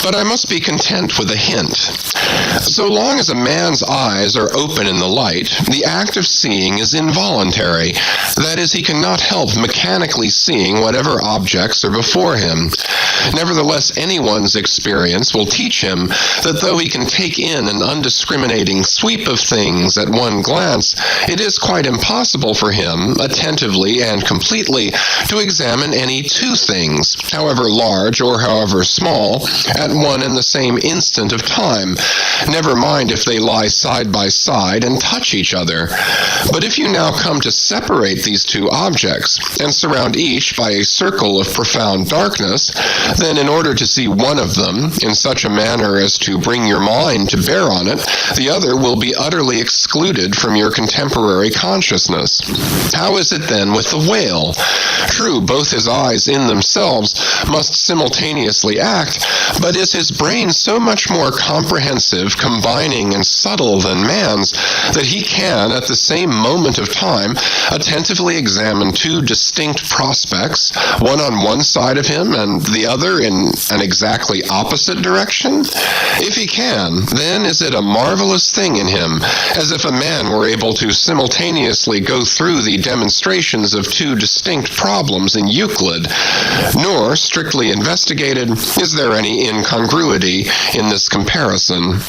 but I must be content with a hint. So long as a man's eyes are open in the light, the act of seeing is involuntary. That is, he cannot help mechanically seeing whatever objects are before him. Nevertheless, anyone's experience will teach him that though he can take in an undiscriminating sweep of things at one glance, it is quite impossible for him, attentively and completely, to examine any two things, however large or however small, at one and the same instant of time, never mind if they lie side by side and touch each other. But if you now come to separate these two objects, and surround each by a circle of profound darkness, then in order to see one of them in such a manner as to bring your mind to bear on it, the other will be utterly excluded from your contemporary consciousness. How is it then with the whale? True, both his eyes in themselves must simultaneously act, but is his brain so much more comprehensive, combining, and subtle than man's, that he can, at the same moment of time, attentively examine two distinct prospects, one on one side of him and the other in an exactly opposite direction? If he can, then is it a marvelous thing in him, as if a man were able to simultaneously go through the demonstrations of two distinct problems in Euclid. Nor, strictly investigated, is there any incongruity in this comparison.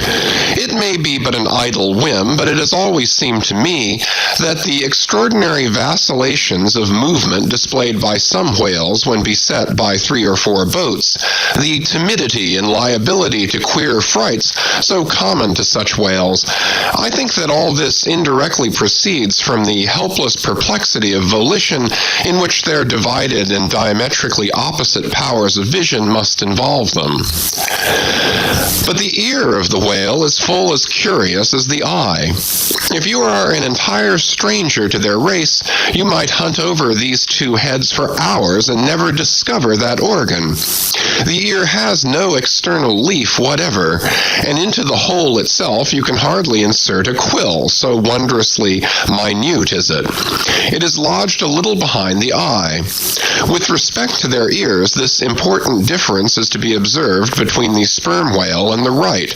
It may be but an idle whim, but it has always seemed to me that the extraordinary vacillations of movement displayed by some whales when beset by 3 or 4 boats, the timidity and liability to queer frights so common to such whales, I think that all this indirectly proceeds from the helpless perplexity of volition in which their divided and diametrically opposite powers of vision must involve them. But the ear of the whale is full as curious as the eye. If you are an entire stranger to their race, you might hunt over these two heads for hours and never discover that organ. The ear has no external leaf whatever, and into the hole itself you can hardly insert a quill, so wondrously minute is it. It is lodged a little behind the eye. With respect to their ears, this important difference is to be observed between the sperm whale and the right.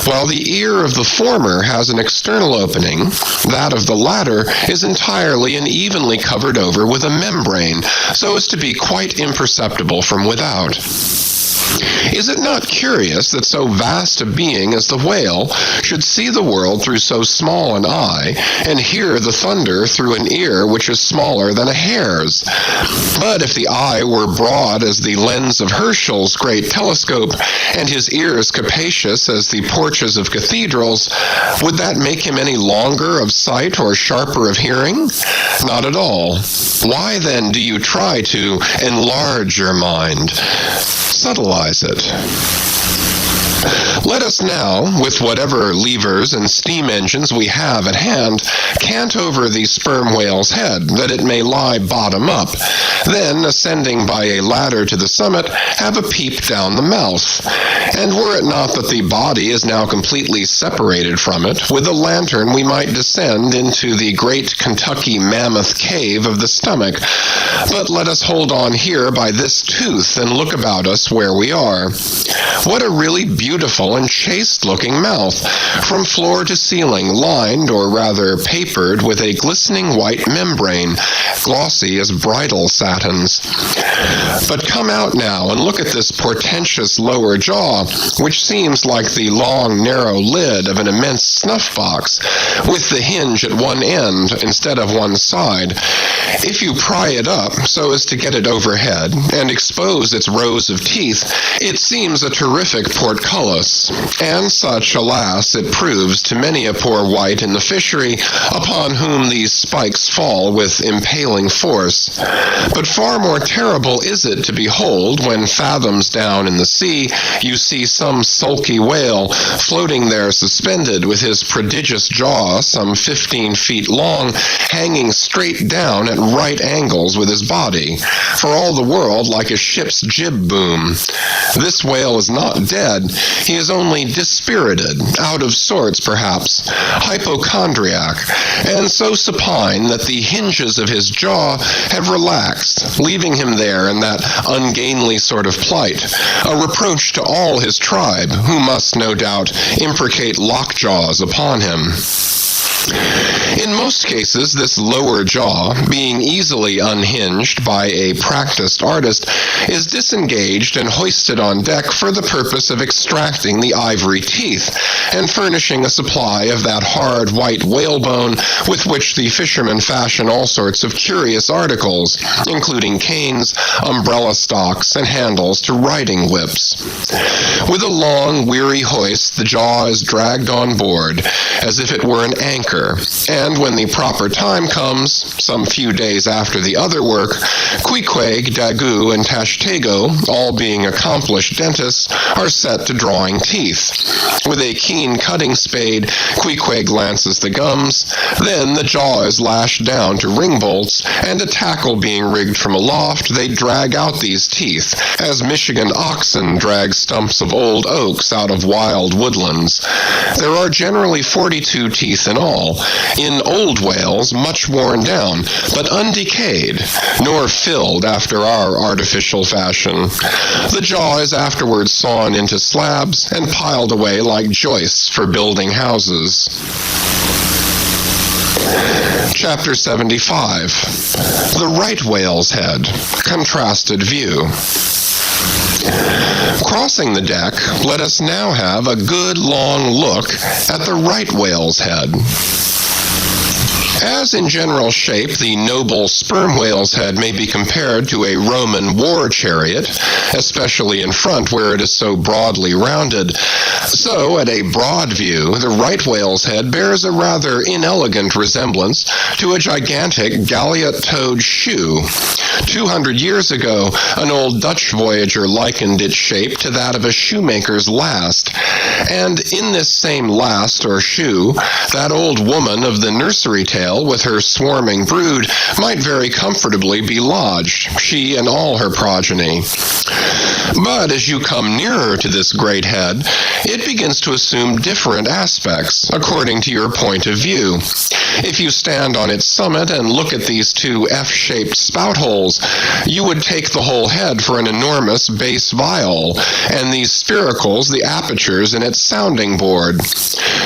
While the ear of the former has an external opening, that of the latter is entirely and evenly covered over with a membrane, so as to be quite imperceptible from without. Is it not curious that so vast a being as the whale should see the world through so small an eye, and hear the thunder through an ear which is smaller than a hare's? But if the eye were broad as the lens of Herschel's great telescope, and his ears capacious as the porches of cathedrals, would that make him any longer of sight or sharper of hearing? Not at all. Why then do you try to enlarge your mind? Subtleize it. Let us now, with whatever levers and steam engines we have at hand, cant over the sperm whale's head, that it may lie bottom up. Then, ascending by a ladder to the summit, have a peep down the mouth. And were it not that the body is now completely separated from it, with a lantern we might descend into the great Kentucky mammoth cave of the stomach. But let us hold on here by this tooth and look about us where we are. What a really beautiful and chaste-looking mouth, from floor to ceiling, lined, or rather papered, with a glistening white membrane, glossy as bridal satins. But come out now and look at this portentous lower jaw, which seems like the long, narrow lid of an immense snuff-box, with the hinge at one end instead of one side. If you pry it up so as to get it overhead and expose its rows of teeth, it seems a terrific portcullis, and such, alas, it proves to many a poor wight in the fishery, upon whom these spikes fall with impaling force. But far more terrible is it to behold when fathoms down in the sea you see some sulky whale floating there suspended with his prodigious jaw, some 15 feet long, hanging straight down at right angles with his body, for all the world like a ship's jib boom. This whale is not dead. He is only dispirited, out of sorts perhaps, hypochondriac, and so supine that the hinges of his jaw have relaxed, leaving him there in that ungainly sort of plight, a reproach to all his tribe, who must, no doubt, imprecate lockjaws upon him. In most cases, this lower jaw, being easily unhinged by a practiced artist, is disengaged and hoisted on deck for the purpose of extracting the ivory teeth and furnishing a supply of that hard white whalebone with which the fishermen fashion all sorts of curious articles, including canes, umbrella stocks, and handles to riding whips. With a long, weary hoist, the jaw is dragged on board, as if it were an anchor, and when the proper time comes, some few days after the other work, Queequeg, Daggoo, and Tashtego, all being accomplished dentists, are set to drawing teeth. With a keen cutting spade, Queequeg lances the gums, then the jaw is lashed down to ring bolts, and a tackle being rigged from aloft, they drag out these teeth, as Michigan oxen drag stumps of old oaks out of wild woodlands. There are generally 42 teeth in all, small, in old whales much worn down, but undecayed, nor filled after our artificial fashion. The jaw is afterwards sawn into slabs and piled away like joists for building houses. Chapter 75. The right whale's head. Contrasted view. Crossing the deck, let us now have a good long look at the right whale's head. As in general shape, the noble sperm whale's head may be compared to a Roman war chariot, especially in front where it is so broadly rounded. So, at a broad view, the right whale's head bears a rather inelegant resemblance to a gigantic galliot-toed shoe. 200 years ago, an old Dutch voyager likened its shape to that of a shoemaker's last. And in this same last or shoe, that old woman of the nursery tale with her swarming brood might very comfortably be lodged, she and all her progeny. But as you come nearer to this great head, it begins to assume different aspects according to your point of view. If you stand on its summit and look at these two F-shaped spout holes, you would take the whole head for an enormous bass viol, and these spiracles the apertures in its sounding board.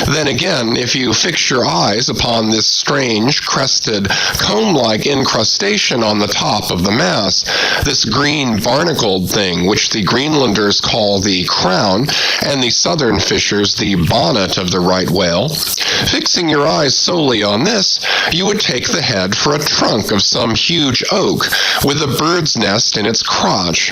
Then again, if you fix your eyes upon this strange, crested, comb-like incrustation on the top of the mass, this green barnacled thing which the Greenlanders call the crown, and the southern fishers the bonnet of the right whale, fixing your eyes solely on this, you would take the head for a trunk of some huge oak, with a bird's nest in its crotch.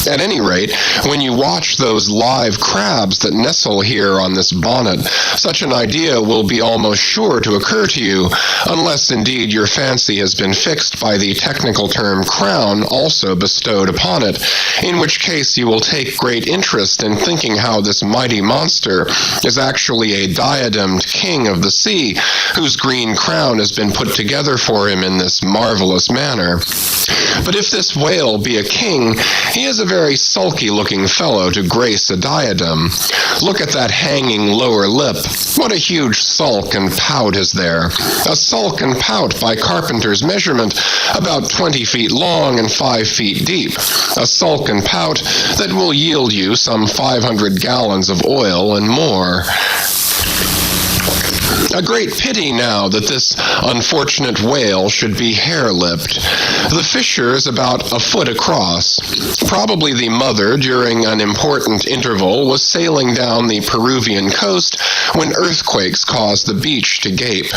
At any rate, when you watch those live crabs that nestle here on this bonnet, such an idea will be almost sure to occur to you, unless indeed your fancy has been fixed by the technical term crown also bestowed upon it, in which case you will take great interest in thinking how this mighty monster is actually a diademed king of the sea, whose green crown has been put together for him in this marvelous manner. But if this whale be a king, he is a very sulky-looking fellow to grace a diadem. Look at that hanging lower lip. What a huge sulk and pout is there. A sulk and pout by carpenter's measurement, about 20 feet long and 5 feet deep. A sulk and pout that will yield you some 500 gallons of oil and more. A great pity now that this unfortunate whale should be hare-lipped. The fissure is about a foot across. Probably the mother, during an important interval, was sailing down the Peruvian coast when earthquakes caused the beach to gape.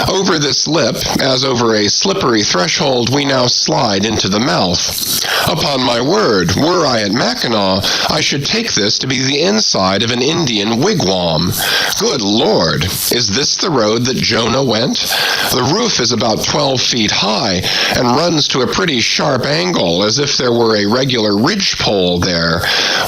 Over this lip, as over a slippery threshold, we now slide into the mouth. Upon my word, were I at Mackinac, I should take this to be the inside of an Indian wigwam. Good Lord! Is this the road that Jonah went? The roof is about 12 feet high and runs to a pretty sharp angle, as if there were a regular ridgepole there,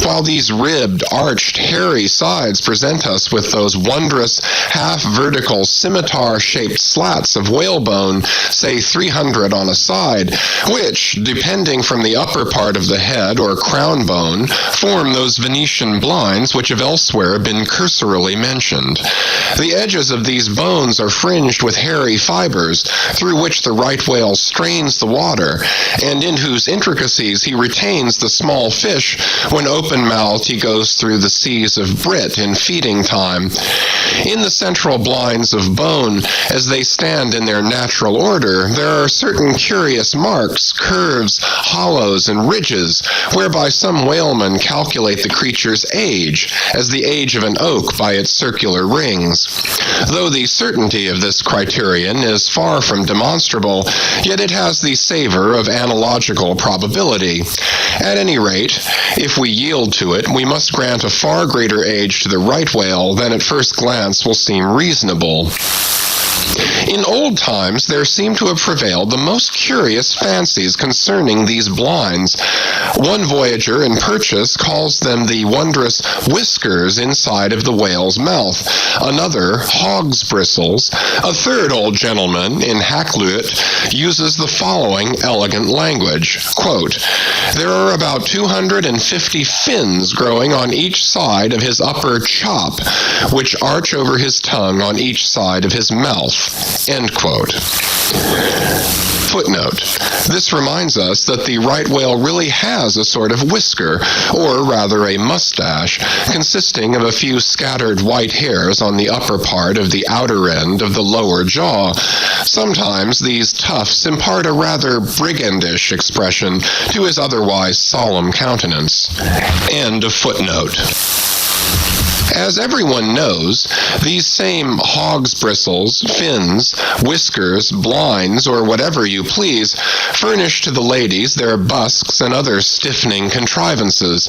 while these ribbed, arched, hairy sides present us with those wondrous half-vertical scimitar-shaped slats of whalebone, say 300 on a side, which, depending from the upper part of the head or crown bone, form those Venetian blinds which have elsewhere been cursorily mentioned. The edges of these bones are fringed with hairy fibers, through which the right whale strains the water, and in whose intricacies he retains the small fish when open-mouthed he goes through the seas of Brit in feeding time. In the central blinds of bone, as they stand in their natural order, there are certain curious marks, curves, hollows, and ridges, whereby some whalemen calculate the creature's age, as the age of an oak by its circular rings. Though the certainty of this criterion is far from demonstrable, yet it has the savor of analogical probability. At any rate, if we yield to it, we must grant a far greater age to the right whale than at first glance will seem reasonable. In old times there seem to have prevailed the most curious fancies concerning these blinds. One voyager in Purchas calls them the wondrous whiskers inside of the whale's mouth, another hog's bristles. A third old gentleman in Hakluyt uses the following elegant language, quote, "There are about 250 fins growing on each side of his upper chop, which arch over his tongue on each side of his mouth." End quote. Footnote. This reminds us that the right whale really has a sort of whisker, or rather a mustache, consisting of a few scattered white hairs on the upper part of the outer end of the lower jaw. Sometimes these tufts impart a rather brigandish expression to his otherwise solemn countenance. End of footnote. As everyone knows, these same hog's bristles, fins, whiskers, blinds, or whatever you please, furnish to the ladies their busks and other stiffening contrivances.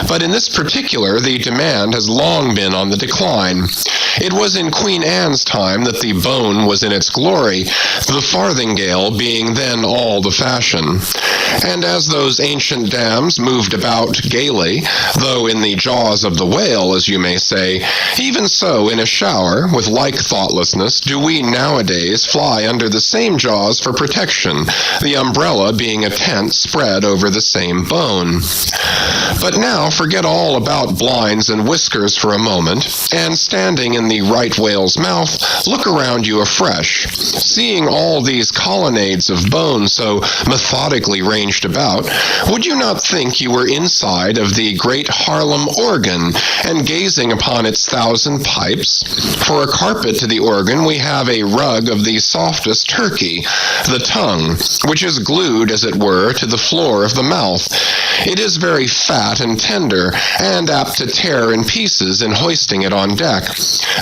But in this particular, the demand has long been on the decline. It was in Queen Anne's time that the bone was in its glory, the farthingale being then all the fashion. And as those ancient dams moved about gaily, though in the jaws of the whale, as you may say, even so in a shower, with like thoughtlessness, do we nowadays fly under the same jaws for protection, the umbrella being a tent spread over the same bone. But now forget all about blinds and whiskers for a moment, and standing in the right whale's mouth, look around you afresh. Seeing all these colonnades of bone so methodically ranged about, would you not think you were inside of the great Harlem organ, and gazing upon its 1,000 pipes? For a carpet to the organ we have a rug of the softest Turkey, the tongue, which is glued, as it were, to the floor of the mouth. It is very fat and tender, and apt to tear in pieces in hoisting it on deck.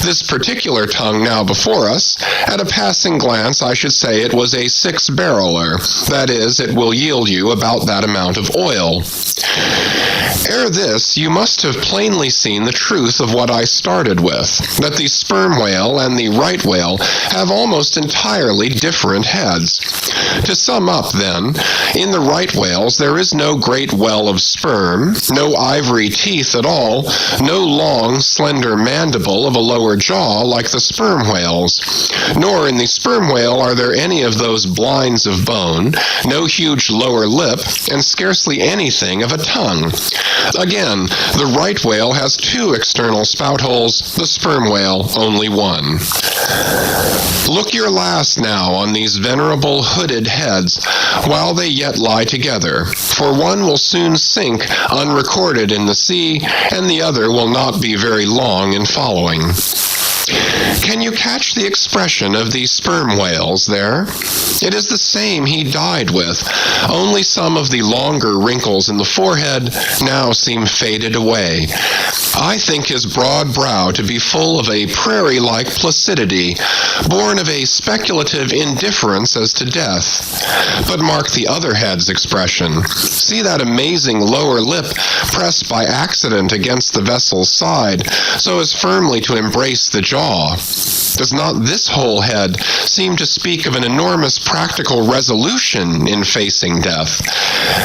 This particular tongue now before us, at a passing glance I should say it was a 6-barreler, that is, it will yield you about that amount of oil. Ere this, you must have plainly seen the truth of what I started with, that the sperm whale and the right whale have almost entirely different heads. To sum up, then, in the right whales there is no great well of sperm, no ivory teeth at all, no long, slender mandible of a lower jaw like the sperm whales. Nor in the sperm whale are there any of those blinds of bone, no huge lower lip, and scarcely anything of a tongue. Again, the right whale has 2 external spout holes, the sperm whale only 1. Look your last now on these venerable hooded heads, while they yet lie together, for one will soon sink unrecorded in the sea, and the other will not be very long in following. Can you catch the expression of the sperm whales there? It is the same he died with, only some of the longer wrinkles in the forehead now seem faded away. I think his broad brow to be full of a prairie-like placidity, born of a speculative indifference as to death. But mark the other head's expression. See that amazing lower lip pressed by accident against the vessel's side, so as firmly to embrace the jaw. Does not this whole head seem to speak of an enormous practical resolution in facing death?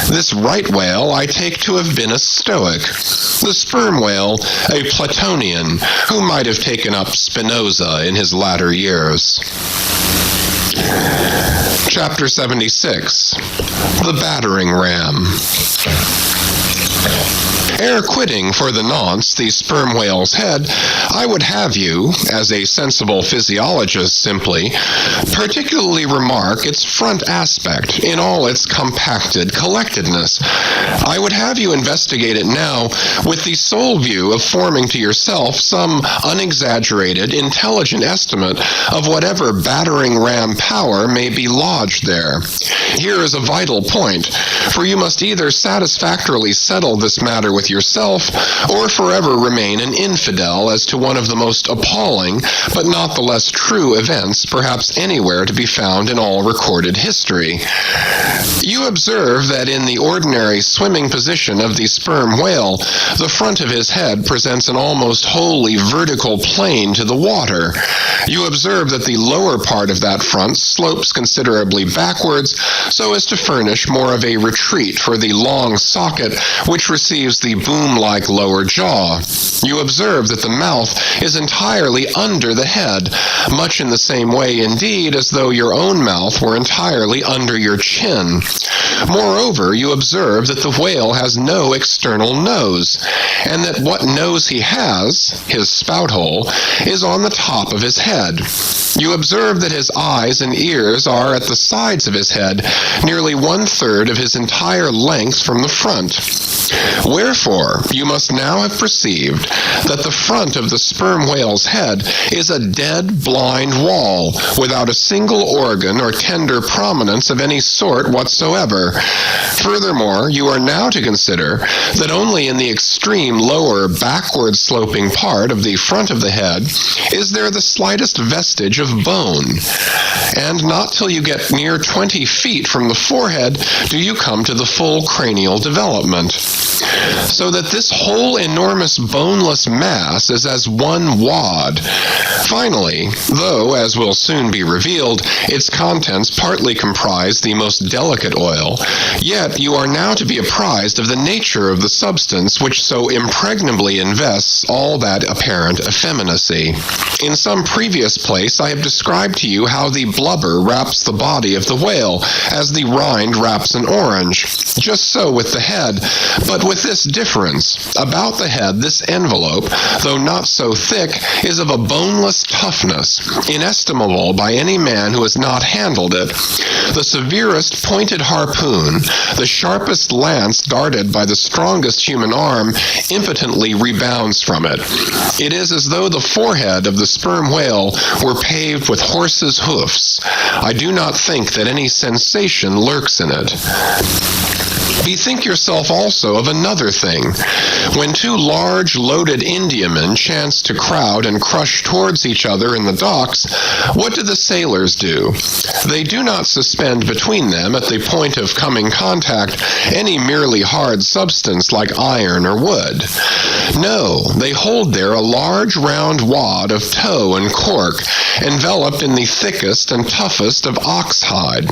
This right whale I take to have been a Stoic, the sperm whale a Platonian, who might have taken up Spinoza in his latter years. Chapter 76. The Battering Ram. Ere quitting for the nonce the sperm whale's head, I would have you, as a sensible physiologist simply, particularly remark its front aspect in all its compacted collectedness. I would have you investigate it now with the sole view of forming to yourself some unexaggerated, intelligent estimate of whatever battering ram power may be lodged there. Here is a vital point, for you must either satisfactorily settle this matter with with yourself, or forever remain an infidel as to one of the most appalling, but not the less true events perhaps anywhere to be found in all recorded history. You observe that in the ordinary swimming position of the sperm whale, the front of his head presents an almost wholly vertical plane to the water. You observe that the lower part of that front slopes considerably backwards so as to furnish more of a retreat for the long socket which receives the boom-like lower jaw. You observe that the mouth is entirely under the head, much in the same way indeed as though your own mouth were entirely under your chin. Moreover, you observe that the whale has no external nose, and that what nose he has, his spout hole, is on the top of his head. You observe that his eyes and ears are at the sides of his head, nearly 1/3 of his entire length from the front. Wherefore, you must now have perceived that the front of the sperm whale's head is a dead, blind wall, without a single organ or tender prominence of any sort whatsoever. Furthermore, you are now to consider that only in the extreme lower, backward-sloping part of the front of the head is there the slightest vestige of bone, and not till you get near 20 feet from the forehead do you come to the full cranial development, so that this whole enormous boneless mass is as one wad. Finally, though, as will soon be revealed, its contents partly comprise the most delicate oil, yet you are now to be apprised of the nature of the substance which so impregnably invests all that apparent effeminacy. In some previous place I have described to you how the blubber wraps the body of the whale, as the rind wraps an orange. Just so with the head, but with this difference. About the head, this envelope, though not so thick, is of a boneless toughness, inestimable by any man who has not handled it. The severest pointed harpoon, the sharpest lance darted by the strongest human arm, impotently rebounds from it. It is as though the forehead of the sperm whale were paved with horses' hoofs. I do not think that any sensation lurks in it. Bethink yourself also of another thing. When two large, loaded Indiamen chance to crowd and crush towards each other in the docks, what do the sailors do? They do not suspend between them, at the point of coming contact, any merely hard substance like iron or wood. No, they hold there a large round wad of tow and cork, enveloped in the thickest and toughest of ox hide.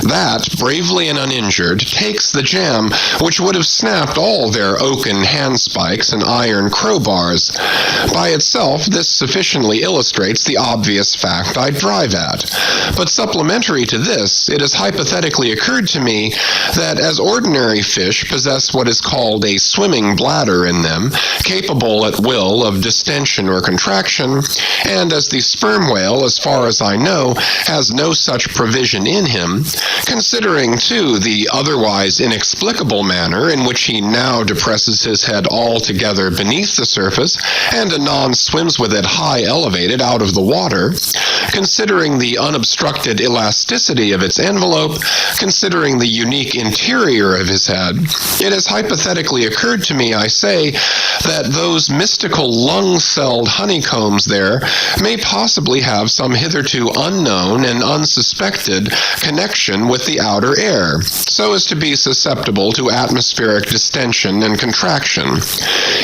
That, bravely and uninjured, takes the jam which would have snapped all their oaken handspikes and iron crowbars. By itself, this sufficiently illustrates the obvious fact I drive at. But supplementary to this, it has hypothetically occurred to me that as ordinary fish possess what is called a swimming bladder in them, capable at will of distension or contraction, and as the sperm whale, as far as I know, has no such provision in him, considering, too, the otherwise inexplicable manner in which he now depresses his head altogether beneath the surface and anon swims with it high elevated out of the water, considering the unobstructed elasticity of its envelope, considering the unique interior of his head, it has hypothetically occurred to me, I say, that those mystical lung-celled honeycombs there may possibly have some hitherto unknown and unsuspected connection with the outer air, so as to be susceptible to atmospheric distension and contraction.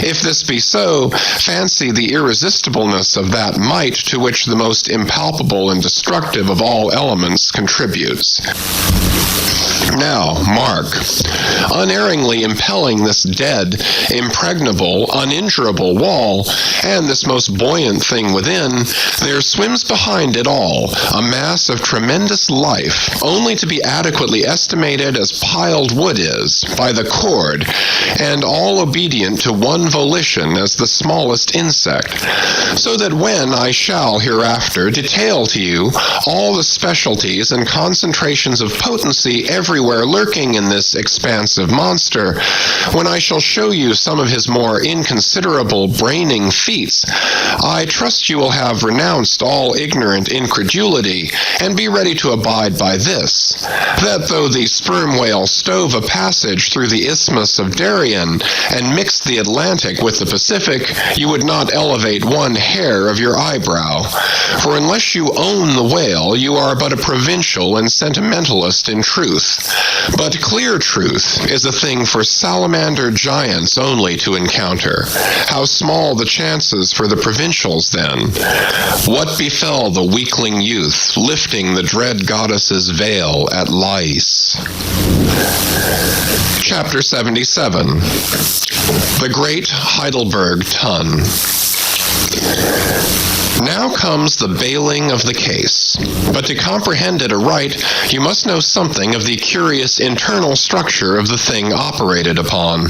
If this be so, fancy the irresistibleness of that might to which the most impalpable and destructive of all elements contributes. Now, mark, unerringly impelling this dead, impregnable, uninjurable wall, and this most buoyant thing within, there swims behind it all a mass of tremendous life, only to be adequately estimated as piled wood is, by the cord, and all obedient to one volition as the smallest insect, so that when I shall hereafter detail to you all the specialties and concentrations of potency every everywhere lurking in this expansive monster. When I shall show you some of his more inconsiderable braining feats, I trust you will have renounced all ignorant incredulity, and be ready to abide by this, that though the sperm whale stove a passage through the Isthmus of Darien and mixed the Atlantic with the Pacific, you would not elevate one hair of your eyebrow. For unless you own the whale, you are but a provincial and sentimentalist in truth. But clear truth is a thing for salamander giants only to encounter. How small the chances for the provincials, then? What befell the weakling youth, lifting the dread goddess's veil at Lais? Chapter 77. The Great Heidelberg Tun. Now comes the bailing of the case, but to comprehend it aright, you must know something of the curious internal structure of the thing operated upon.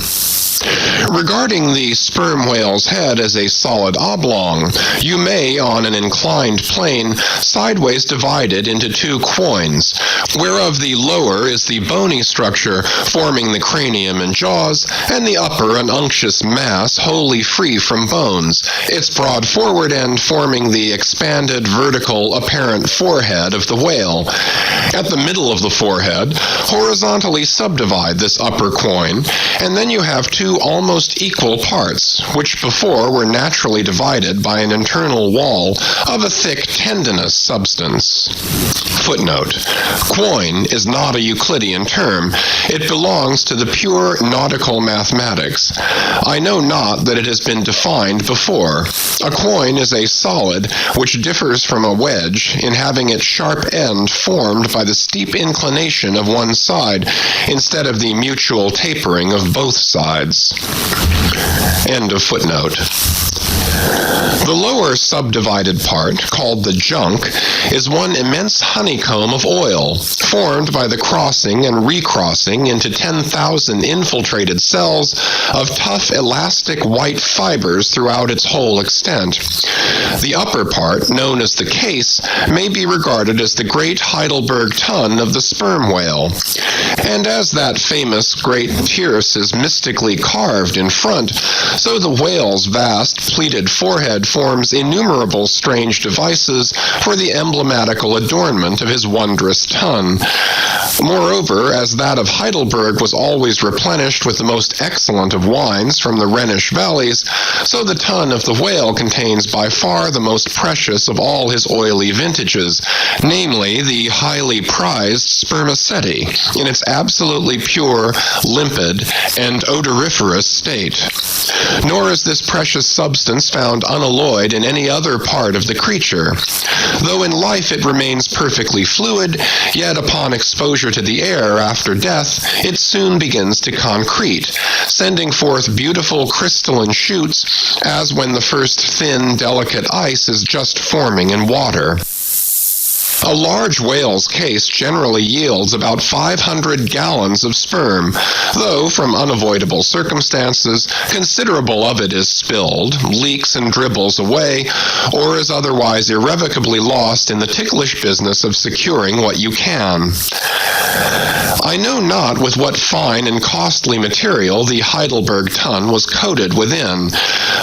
Regarding the sperm whale's head as a solid oblong, you may, on an inclined plane, sideways divide it into two quoins, whereof the lower is the bony structure forming the cranium and jaws, and the upper an unctuous mass wholly free from bones, its broad forward end forming the expanded vertical apparent forehead of the whale. At the middle of the forehead, horizontally subdivide this upper quoin, and then you have two almost equal parts, which before were naturally divided by an internal wall of a thick tendinous substance. Footnote: Quoin is not a Euclidean term. It belongs to the pure nautical mathematics. I know not that it has been defined before. A quoin is a solid which differs from a wedge in having its sharp end formed by the steep inclination of one side instead of the mutual tapering of both sides. End of footnote. The lower subdivided part, called the junk, is one immense honeycomb of oil, formed by the crossing and recrossing into 10,000 infiltrated cells of tough, elastic white fibers throughout its whole extent. The upper part, known as the case, may be regarded as the great Heidelberg tun of the sperm whale. And as that famous great tierce is mystically carved in front, so the whale's vast pleated forehead forms innumerable strange devices for the emblematical adornment of his wondrous tun. Moreover, as that of Heidelberg was always replenished with the most excellent of wines from the Rhenish valleys, so the tun of the whale contains by far the most precious of all his oily vintages, namely the highly prized spermaceti, in its absolutely pure, limpid, and odoriferous state. Nor is this precious substance found unalloyed in any other part of the creature. Though in life it remains perfectly fluid, yet upon exposure to the air after death, it soon begins to concrete, sending forth beautiful crystalline shoots, as when the first thin, delicate ice is just forming in water. A large whale's case generally yields about 500 gallons of sperm, though from unavoidable circumstances, considerable of it is spilled, leaks and dribbles away, or is otherwise irrevocably lost in the ticklish business of securing what you can. I know not with what fine and costly material the Heidelberg tun was coated within,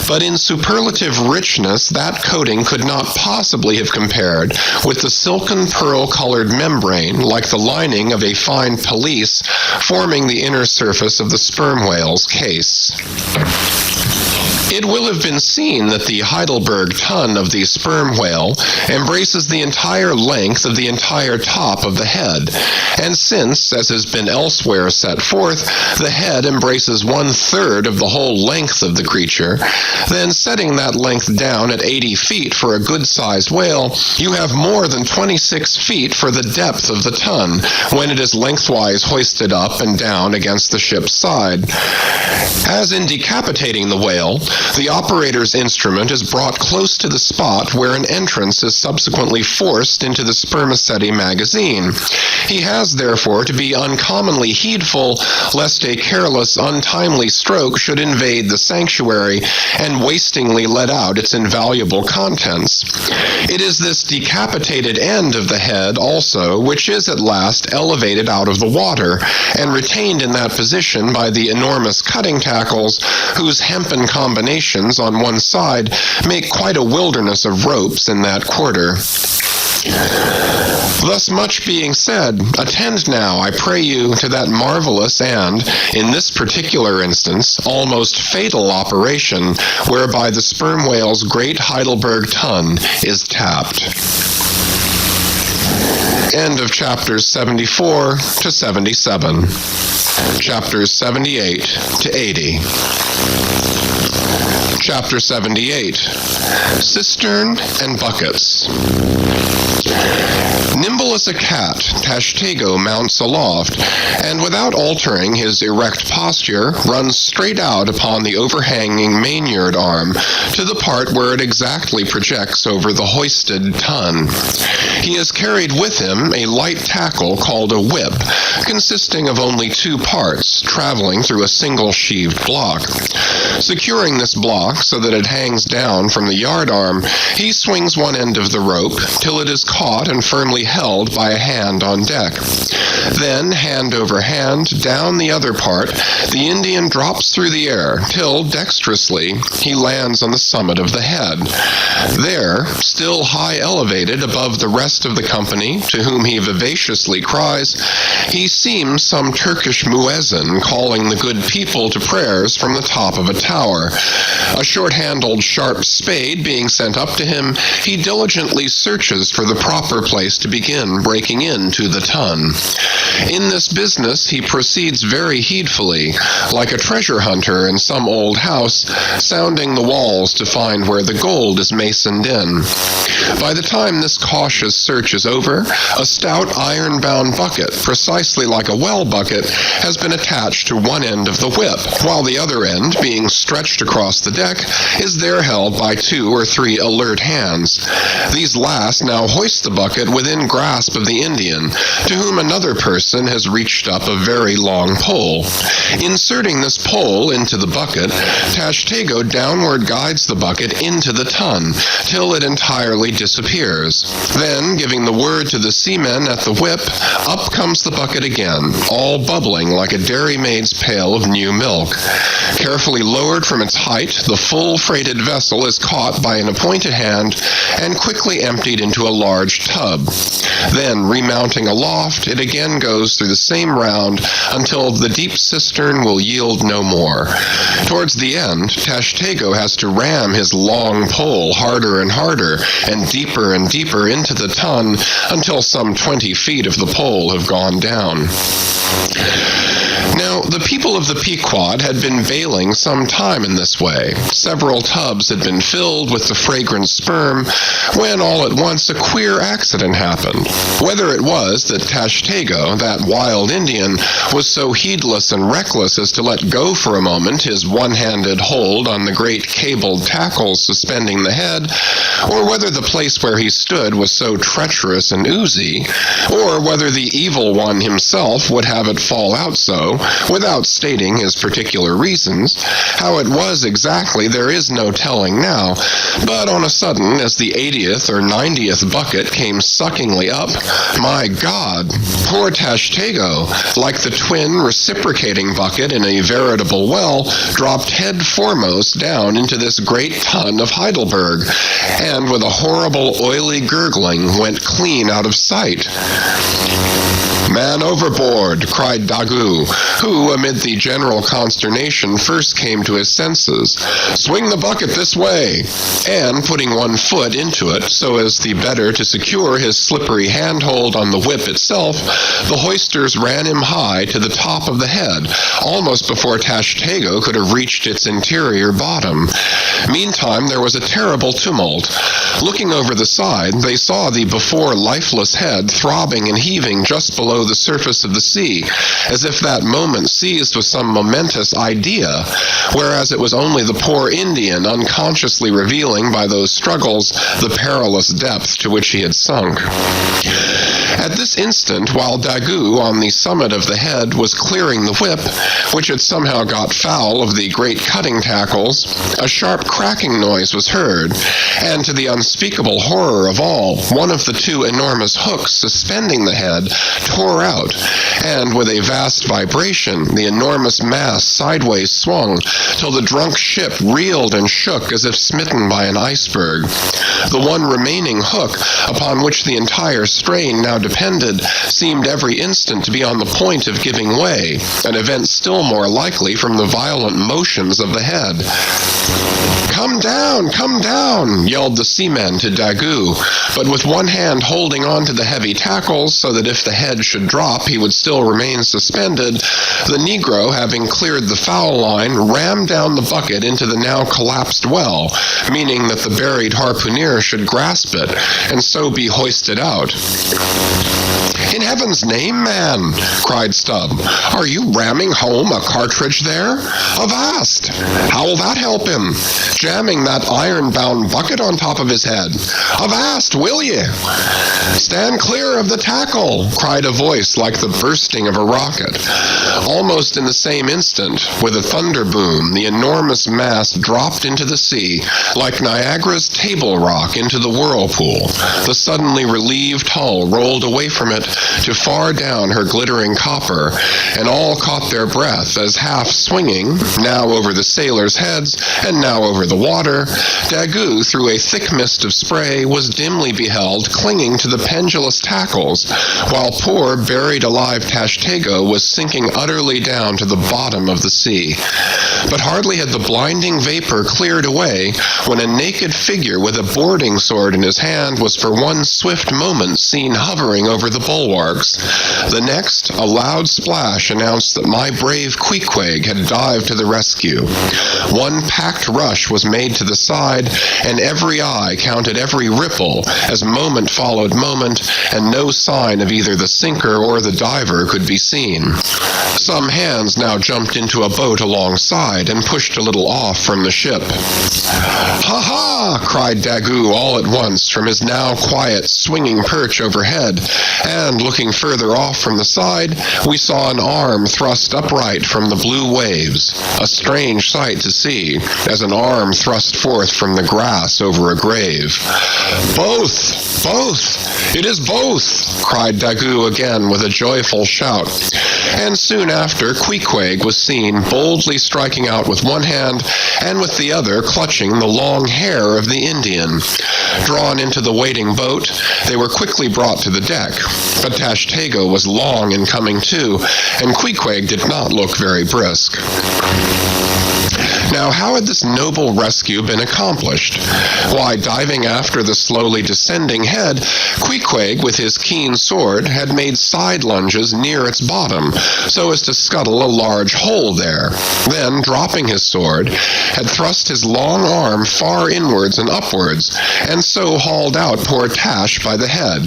but in superlative richness that coating could not possibly have compared with the silken pearl-colored membrane, like the lining of a fine pelisse, forming the inner surface of the sperm whale's case. It will have been seen that the Heidelberg tun of the sperm whale embraces the entire length of the entire top of the head, and since, as has been elsewhere set forth, the head embraces 1/3 of the whole length of the creature, then setting that length down at 80 feet for a good-sized whale, you have more than 26 feet for the depth of the tun when it is lengthwise hoisted up and down against the ship's side. As in decapitating the whale, the operator's instrument is brought close to the spot where an entrance is subsequently forced into the spermaceti magazine. He has, therefore, to be uncommonly heedful lest a careless, untimely stroke should invade the sanctuary and wastingly let out its invaluable contents. It is this decapitated end of the head also which is at last elevated out of the water and retained in that position by the enormous cutting tackles whose hempen combinations on one side make quite a wilderness of ropes in that quarter. Thus much being said, attend now, I pray you, to that marvelous and, in this particular instance, almost fatal operation whereby the sperm whale's great Heidelberg tun is tapped. End of chapters 74 to 77. Chapters 78 to 80. Chapter 78, Cistern and Buckets. Nimble as a cat, Tashtego mounts aloft, and without altering his erect posture, runs straight out upon the overhanging mainyard arm to the part where it exactly projects over the hoisted tun. He has carried with him a light tackle called a whip, consisting of only two parts, traveling through a single sheaved block. Securing this block so that it hangs down from the yard arm, he swings one end of the rope till it is caught and firmly held by a hand on deck. Then, hand over hand, down the other part, the Indian drops through the air till, dexterously, he lands on the summit of the head. There, still high elevated above the rest of the company, to whom he vivaciously cries, he seems some Turkish muezzin calling the good people to prayers from the top of a tower. A short-handled sharp spade being sent up to him, he diligently searches for the proper place to begin breaking into the tun. In this business he proceeds very heedfully, like a treasure hunter in some old house, sounding the walls to find where the gold is masoned in. By the time this cautious search is over, a stout iron-bound bucket, precisely like a well bucket, has been attached to one end of the whip, while the other end, being stretched across the deck, is there held by 2 or 3 alert hands. These last now hoist the bucket within grasp of the Indian, to whom another person has reached up a very long pole. Inserting this pole into the bucket, Tashtego downward guides the bucket into the tun, till it entirely disappears. Then, giving the word to the seamen at the whip, up comes the bucket again, all bubbling like a dairymaid's pail of new milk. Carefully lowered from its height, the full-freighted vessel is caught by an appointed hand and quickly emptied into a large tub. Then, remounting aloft, it again goes through the same round until the deep cistern will yield no more. Towards the end, Tashtego has to ram his long pole harder and harder and deeper into the tun until some 20 feet of the pole have gone down. Now, the people of the Pequod had been bailing some time in this way. Several tubs had been filled with the fragrant sperm, when all at once a queer accident happened. Whether it was that Tashtego, that wild Indian, was so heedless and reckless as to let go for a moment his one-handed hold on the great cabled tackles suspending the head, or whether the place where he stood was so treacherous and oozy, or whether the evil one himself would have it fall out so, without stating his particular reasons, how it was exactly there is no telling now, but on a sudden, as the 80th or 90th bucket came suckingly up, my God, poor Tashtego, like the twin reciprocating bucket in a veritable well, dropped head foremost down into this great tun of Heidelberg, and with a horrible oily gurgling went clean out of sight. "Man overboard!" cried Dagu, who, amid the general consternation, first came to his senses. "Swing the bucket this way!" And, putting one foot into it, so as the better to secure his slippery handhold on the whip itself, the hoisters ran him high to the top of the head, almost before Tashtego could have reached its interior bottom. Meantime, there was a terrible tumult. Looking over the side, they saw the before lifeless head throbbing and heaving just below the surface of the sea, as if that moment seized with some momentous idea, whereas it was only the poor Indian unconsciously revealing by those struggles the perilous depth to which he had sunk. At this instant, while Daggoo, on the summit of the head, was clearing the whip, which had somehow got foul of the great cutting tackles, a sharp cracking noise was heard, and to the unspeakable horror of all, one of the two enormous hooks suspending the head tore out, and with a vast vibration, the enormous mass sideways swung, till the drunk ship reeled and shook as if smitten by an iceberg. The one remaining hook, upon which the entire strain now depended, seemed every instant to be on the point of giving way, an event still more likely from the violent motions of the head. Come down, yelled the seamen to Daggoo, but with one hand holding on to the heavy tackles so that if the head should drop he would still remain suspended, the Negro, having cleared the foul line, rammed down the bucket into the now collapsed well, meaning that the buried harpooner should grasp it, and so be hoisted out. In heaven's name, man, cried Stubb, are you ramming home a cartridge there? Avast! How'll that help him? Jamming that iron-bound bucket on top of his head. Avast, will ye? Stand clear of the tackle, cried a voice like the bursting of a rocket. Almost in the same instant, with a thunder boom, the enormous mass dropped into the sea, like Niagara's Table Rock into the whirlpool. The suddenly relieved hull rolled away from it to far down her glittering copper, and all caught their breath as, half swinging, now over the sailors' heads and now over the water, Daggoo, through a thick mist of spray, was dimly beheld clinging to the pendulous tackles, while poor buried alive Tashtego was sinking utterly down to the bottom of the sea. But hardly had the blinding vapor cleared away when a naked figure with a boarding sword in his hand was for one swift moment seen hovering over the bulwarks. The next, a loud splash announced that my brave Queequeg had dived to the rescue. One packed rush was made to the side, and every eye counted every ripple as moment followed moment, and no sign of either the sinker or the diver could be seen. Some hands now jumped into a boat alongside and pushed a little off from the ship. "Ha ha!" cried Daggoo all at once from his now quiet swinging perch overhead, and looking further off from the side, we saw an arm thrust upright from the blue waves, a strange sight to see, as an arm thrust forth from the grass over a grave. Both! It is both!" cried Daggoo again with a joyful shout, and soon after Queequeg was seen boldly striking out with one hand and with the other clutching the long hair of the Indian. Drawn into the waiting boat, they were quickly brought to the deck, but Tashtego was long in coming to, and Queequeg did not look very brisk. Now, how had this noble rescue been accomplished? Why, diving after the slowly descending head, Queequeg, with his keen sword, had made side lunges near its bottom, so as to scuttle a large hole there. Then, dropping his sword, had thrust his long arm far inwards and upwards, and so hauled out poor Tash by the head.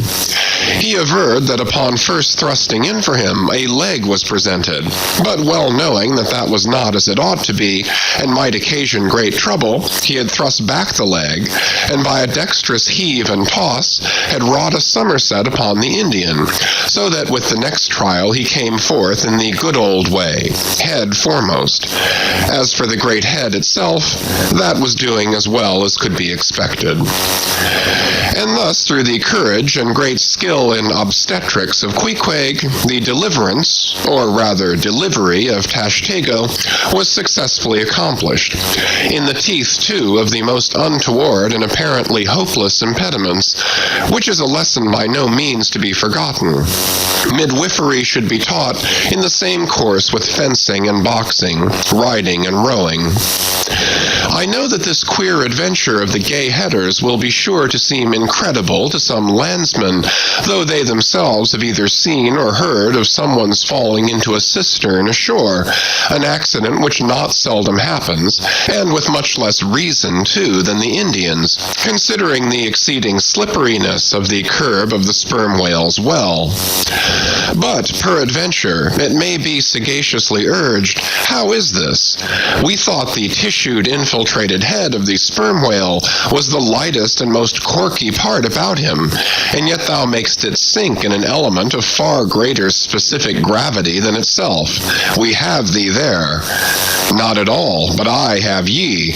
He averred that upon first thrusting in for him, a leg was presented, but well knowing that that was not as it ought to be, and might occasion great trouble, he had thrust back the leg, and by a dexterous heave and toss, had wrought a somerset upon the Indian, so that with the next trial he came forth in the good old way, head foremost. As for the great head itself, that was doing as well as could be expected. And thus, through the courage and great skill in obstetrics of Queequeg, the deliverance, or rather delivery, of Tashtego was successfully accomplished, in the teeth, too, of the most untoward and apparently hopeless impediments, which is a lesson by no means to be forgotten. Midwifery should be taught in the same course with fencing and boxing, riding and rowing. I know that this queer adventure of the gay headers will be sure to seem incredible to some landsmen, though they themselves have either seen or heard of someone's falling into a cistern ashore, an accident which not seldom happens, and with much less reason, too, than the Indians, considering the exceeding slipperiness of the curb of the sperm whale's well. But, peradventure, it may be sagaciously urged, how is this? We thought the tissued, infiltrated head of the sperm whale was the lightest and most corky part about him, and yet thou makest it sink in an element of far greater specific gravity than itself. We have thee there. Not at all, but I have ye.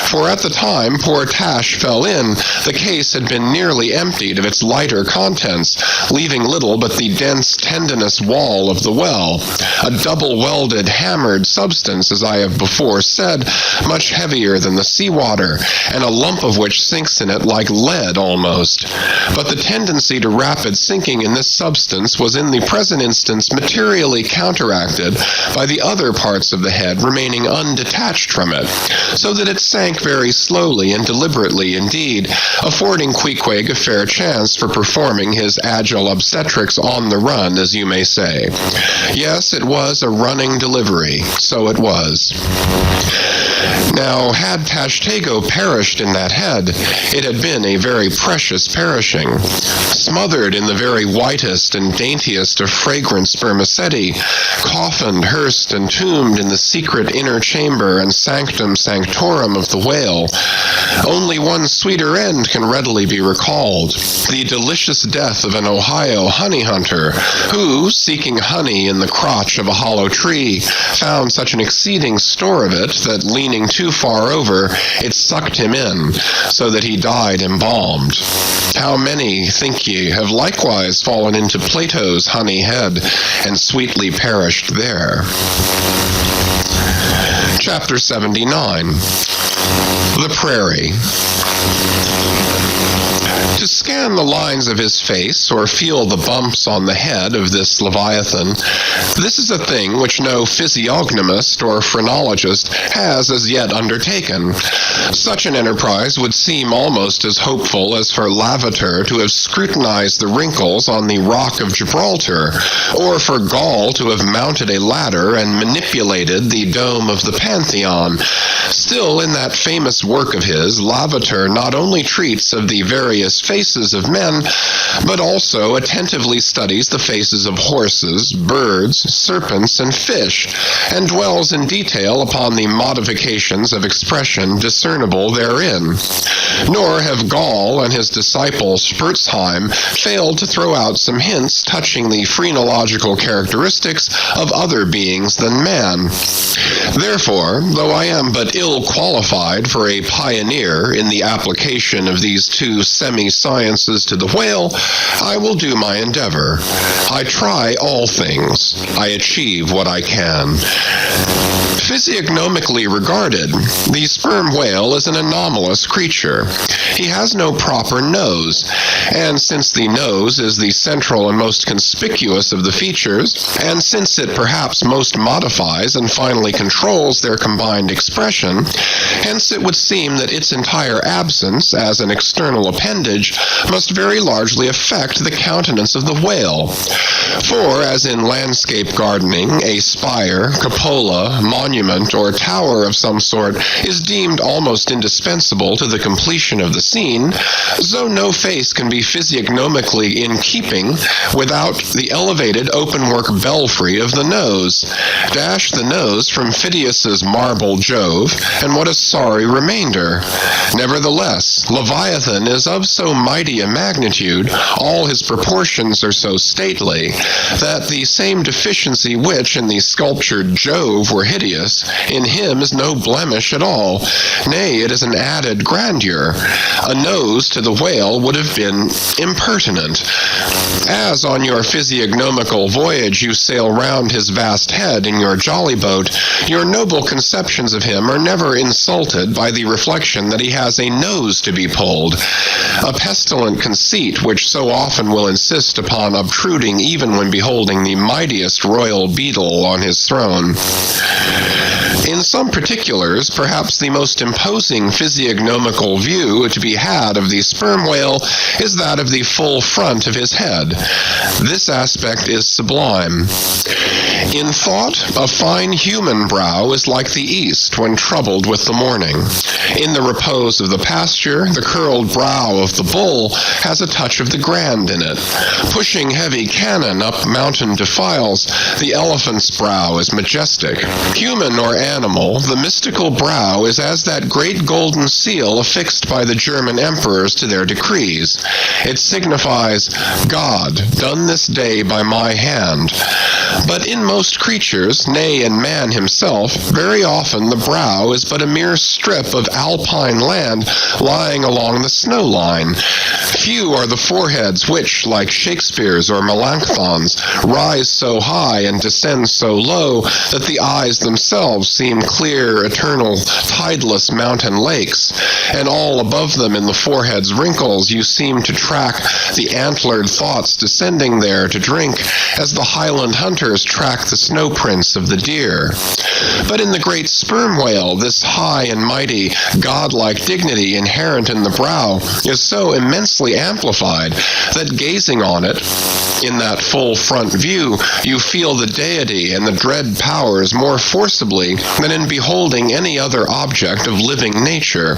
For at the time poor Tash fell in, the case had been nearly emptied of its lighter contents, leaving little but the dense tendinous wall of the well, a double-welded, hammered substance, as I have before said, much heavier than the sea-water, and a lump of which sinks in it like lead almost. But the tendency to rapid sinking in this substance was in the present instance materially counteracted by the other parts of the head remaining undetached from it, so that it sank very slowly and deliberately indeed, affording Queequeg a fair chance for performing his agile obstetrics on the run, as you may say. Yes, it was a running delivery, so it was. Now, had Tashtego perished in that head, it had been a very precious perishing. Smothered in the very whitest and daintiest of fragrant spermaceti, coffined, hearsed, and tombed in the secret inner chamber and sanctum sanctorum of the whale, only one sweeter end can readily be recalled, the delicious death of an Ohio honey hunter, who, seeking honey in the crotch of a hollow tree, found such an exceeding store of it that, leaning too far over, it sucked him in, so that he died embalmed. How many, think ye, have likewise fallen into Plato's honey head, and sweetly perished there? Chapter 79. The Prairie. To scan the lines of his face or feel the bumps on the head of this Leviathan, this is a thing which no physiognomist or phrenologist has as yet undertaken. Such an enterprise would seem almost as hopeful as for Lavater to have scrutinized the wrinkles on the Rock of Gibraltar, or for Gaul to have mounted a ladder and manipulated the dome of the Pantheon. Still, in that famous work of his, Lavater not only treats of the various faces of men, but also attentively studies the faces of horses, birds, serpents, and fish, and dwells in detail upon the modifications of expression discernible therein. Nor have Gall and his disciple Spurzheim failed to throw out some hints touching the phrenological characteristics of other beings than man. Therefore, though I am but ill qualified for a pioneer in the application of these two semi-sciences to the whale, I will do my endeavor. I try all things. I achieve what I can. Physiognomically regarded, the sperm whale is an anomalous creature. He has no proper nose, and since the nose is the central and most conspicuous of the features, and since it perhaps most modifies and finally controls their combined expression, hence it would seem that its entire absence as an external appendage must very largely affect the countenance of the whale. For, as in landscape gardening, a spire, cupola, monument, or tower of some sort is deemed almost indispensable to the completion of the scene, so no face can be physiognomically in keeping without the elevated open-work belfry of the nose. Dash the nose from Phidias's marble Jove, and what a sorry remainder. Nevertheless, Leviathan is of so mighty a magnitude, all his proportions are so stately, that the same deficiency which in the sculptured Jove were hideous, in him is no blemish at all. Nay, it is an added grandeur. A nose to the whale would have been impertinent. As on your physiognomical voyage you sail round his vast head in your jolly boat, your noble conceptions of him are never insulted by the reflection that he has a nose to be pulled, a pestilent conceit which so often will insist upon obtruding even when beholding the mightiest royal beadle on his throne. In some particulars, perhaps the most imposing imposing physiognomical view to be had of the sperm whale is that of the full front of his head. This aspect is sublime. In thought, a fine human brow is like the east when troubled with the morning. In the repose of the pasture, the curled brow of the bull has a touch of the grand in it. Pushing heavy cannon up mountain defiles, the elephant's brow is majestic. Human or animal, the mystical brow is as that great golden seal affixed by the German emperors to their decrees. It signifies, God, done this day by my hand. But in most creatures, nay, in man himself, very often the brow is but a mere strip of alpine land lying along the snow line. Few are the foreheads which, like Shakespeare's or Melanchthon's, rise so high and descend so low that the eyes themselves seem clear, eternal, tideless mountain lakes, and all above them in the forehead's wrinkles you seem to track the antlered thoughts descending there to drink, as the Highland hunters track the snow prints of the deer. But in the great sperm whale, this high and mighty, godlike dignity inherent in the brow is so immensely amplified that gazing on it, in that full front view, you feel the deity and the dread powers more forcibly than in beholding any other object of living nature.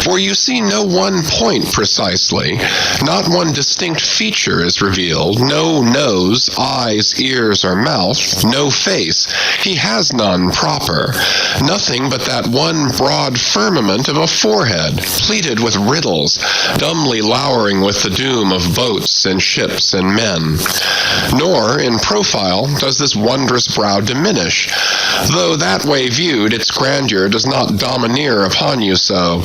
For you see no one point precisely, not one distinct feature is revealed, no nose, eyes, ears, or mouth, no face. He has none proper. Nothing but that one broad firmament of a forehead, pleated with riddles, dumbly lowering with the doom of boats and ships and men. Nor, in profile, does this wondrous brow diminish, though that way viewed its grandeur does not domineer upon you so.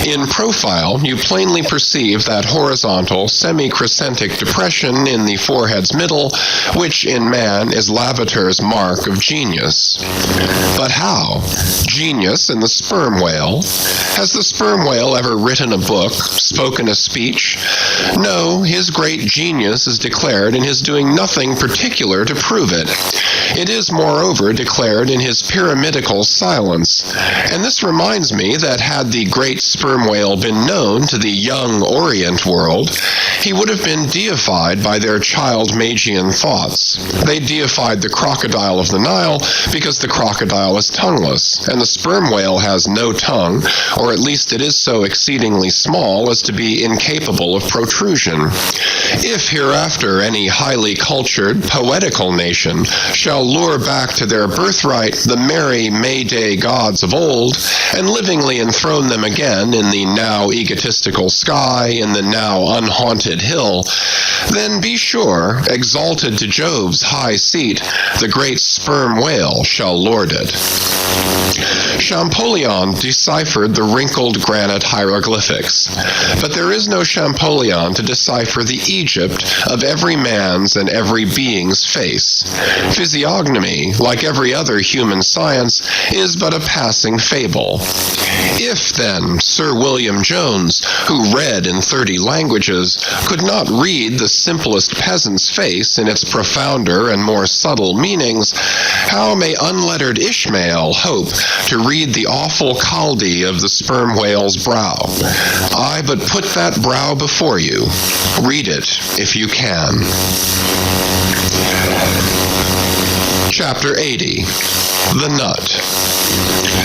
In profile, you plainly perceive that horizontal, semi-crescentic depression in the forehead's middle, which in man is Lavater's mark of genius. But how? Genius in the sperm whale? Has the sperm whale ever written a book, spoken a speech? No, his great genius is declared in his doing nothing particular to prove it. It is, moreover, declared in his pyramidical silence. And this reminds me that had the great sperm whale been known to the young Orient world, he would have been deified by their child Magian thoughts. They deified the crocodile of the Nile because the crocodile is tongueless, and the sperm whale has no tongue, or at least it is so exceedingly small as to be incapable of protrusion. If hereafter any highly cultured, poetical nation shall lure back to their birthright the merry May-Day gods of old, and livingly enthrone them again in the now egotistical sky, in the now unhaunted hill, then be sure, exalted to Jove's high seat, the great sperm whale shall lord it. Champollion deciphered the wrinkled granite hieroglyphics, but there is no Champollion to decipher the Egypt of every man's and every being's face. Physiognomy, like every other human science, is but a passing fable. If, then, Sir William Jones, who read in 30 languages, could not read the simplest peasant's face in its profounder and more subtle meanings, how may unlettered Ishmael hope to read the awful Chaldee of the sperm whale's brow? I but put that brow before you. Read it, if you can. Chapter 80. The Nut.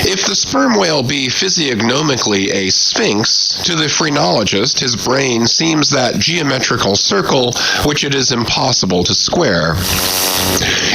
If the sperm whale be physiognomically a sphinx, to the phrenologist his brain seems that geometrical circle which it is impossible to square.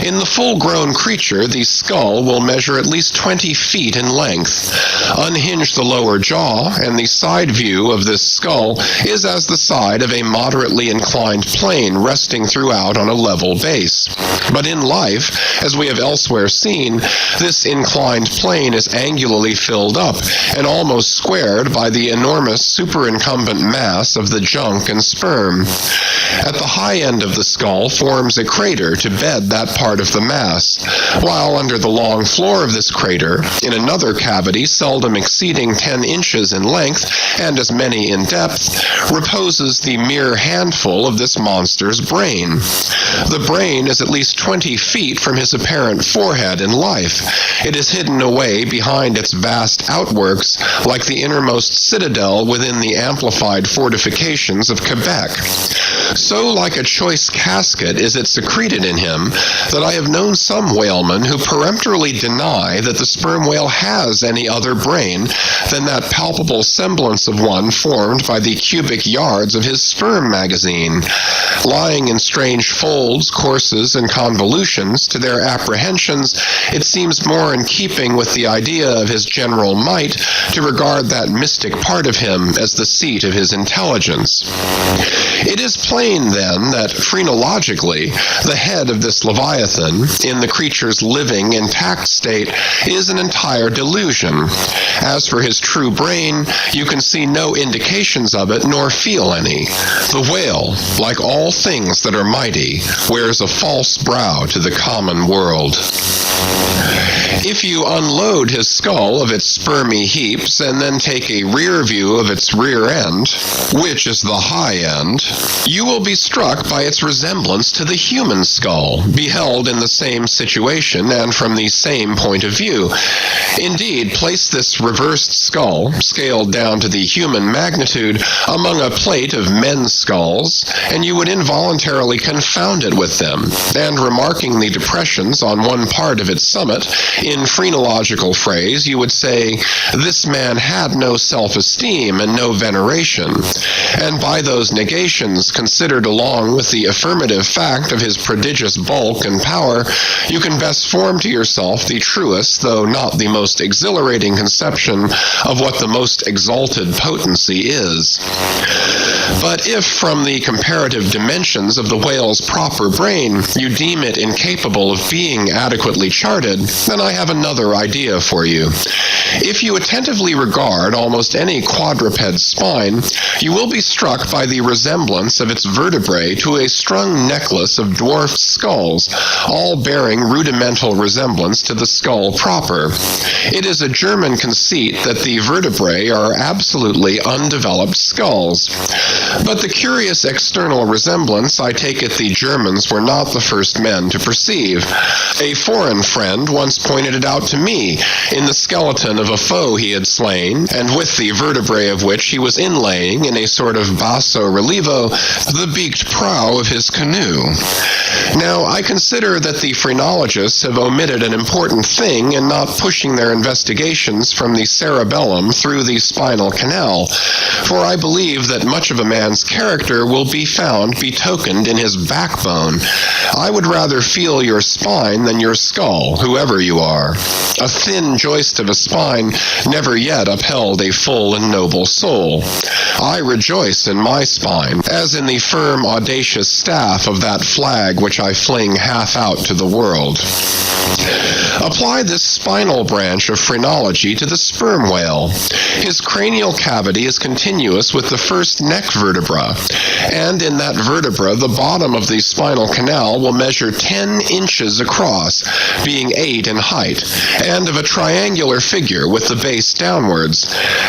In the full-grown creature, the skull will measure at least 20 feet in length. Unhinge the lower jaw, and the side view of this skull is as the side of a moderately inclined plane resting throughout on a level base. But in life, as we have elsewhere seen, this inclined plane is angularly filled up and almost squared by the enormous superincumbent mass of the junk and sperm. At the high end of the skull forms a crater to bed that part part of the mass, while under the long floor of this crater, in another cavity seldom exceeding 10 inches in length and as many in depth, reposes the mere handful of this monster's brain. The brain is at least 20 feet from his apparent forehead in life. It is hidden away behind its vast outworks, like the innermost citadel within the amplified fortifications of Quebec. So like a choice casket is it secreted in him that I have known some whalemen who peremptorily deny that the sperm whale has any other brain than that palpable semblance of one formed by the cubic yards of his sperm magazine. Lying in strange folds, courses, and convolutions, to their apprehensions, it seems more in keeping with the idea of his general might to regard that mystic part of him as the seat of his intelligence. It is plain, then, that phrenologically, the head of this Leviathan, in the creature's living, intact state, is an entire delusion. As for his true brain, you can see no indications of it, nor feel any. The whale, like all things that are mighty, wears a false brow to the common world. If you unload his skull of its spermy heaps and then take a rear view of its rear end, which is the high end, you will be struck by its resemblance to the human skull, beheld in the same situation and from the same point of view. Indeed, place this reversed skull, scaled down to the human magnitude, among a plate of men's skulls, and you would involuntarily confound it with them, and remarking the depressions on one part of its summit, in phrenological phrase, you would say, "This man had no self-esteem and no veneration," and by those negations, considered along with the affirmative fact of his prodigious bulk and power, you can best form to yourself the truest, though not the most exhilarating conception of what the most exalted potency is. But if from the comparative dimensions of the whale's proper brain you deem it incapable of being adequately charted, then I have another idea for you. If you attentively regard almost any quadruped's spine, you will be struck by the resemblance of its vertebrae to a strung necklace of dwarfed skulls, all bearing rudimental resemblance to the skull proper. It is a German conceit that the vertebrae are absolutely undeveloped skulls. But the curious external resemblance, I take it the Germans were not the first men to perceive. A foreign friend once pointed it out to me in the skeleton of a foe he had slain, and with the vertebrae of which he was inlaying in a sort of basso relievo the beaked prow of his canoe. Now, I consider that the phrenologists have omitted an important thing in not pushing their investigations from the cerebellum through the spinal canal, for I believe that much of a man's character will be found betokened in his backbone. I would rather feel your spine than your skull, whoever you are. A thin joist of a spine never yet upheld a full and noble soul. I rejoice in my spine, as in the firm, audacious staff of that flag which I fling half out to the world. Apply this spinal branch of phrenology to the sperm whale. His cranial cavity is continuous with the first neck vertebra, and in that vertebra the bottom of the spinal canal will measure 10 inches across, being 8 in height, and of a triangular figure with the base downwards.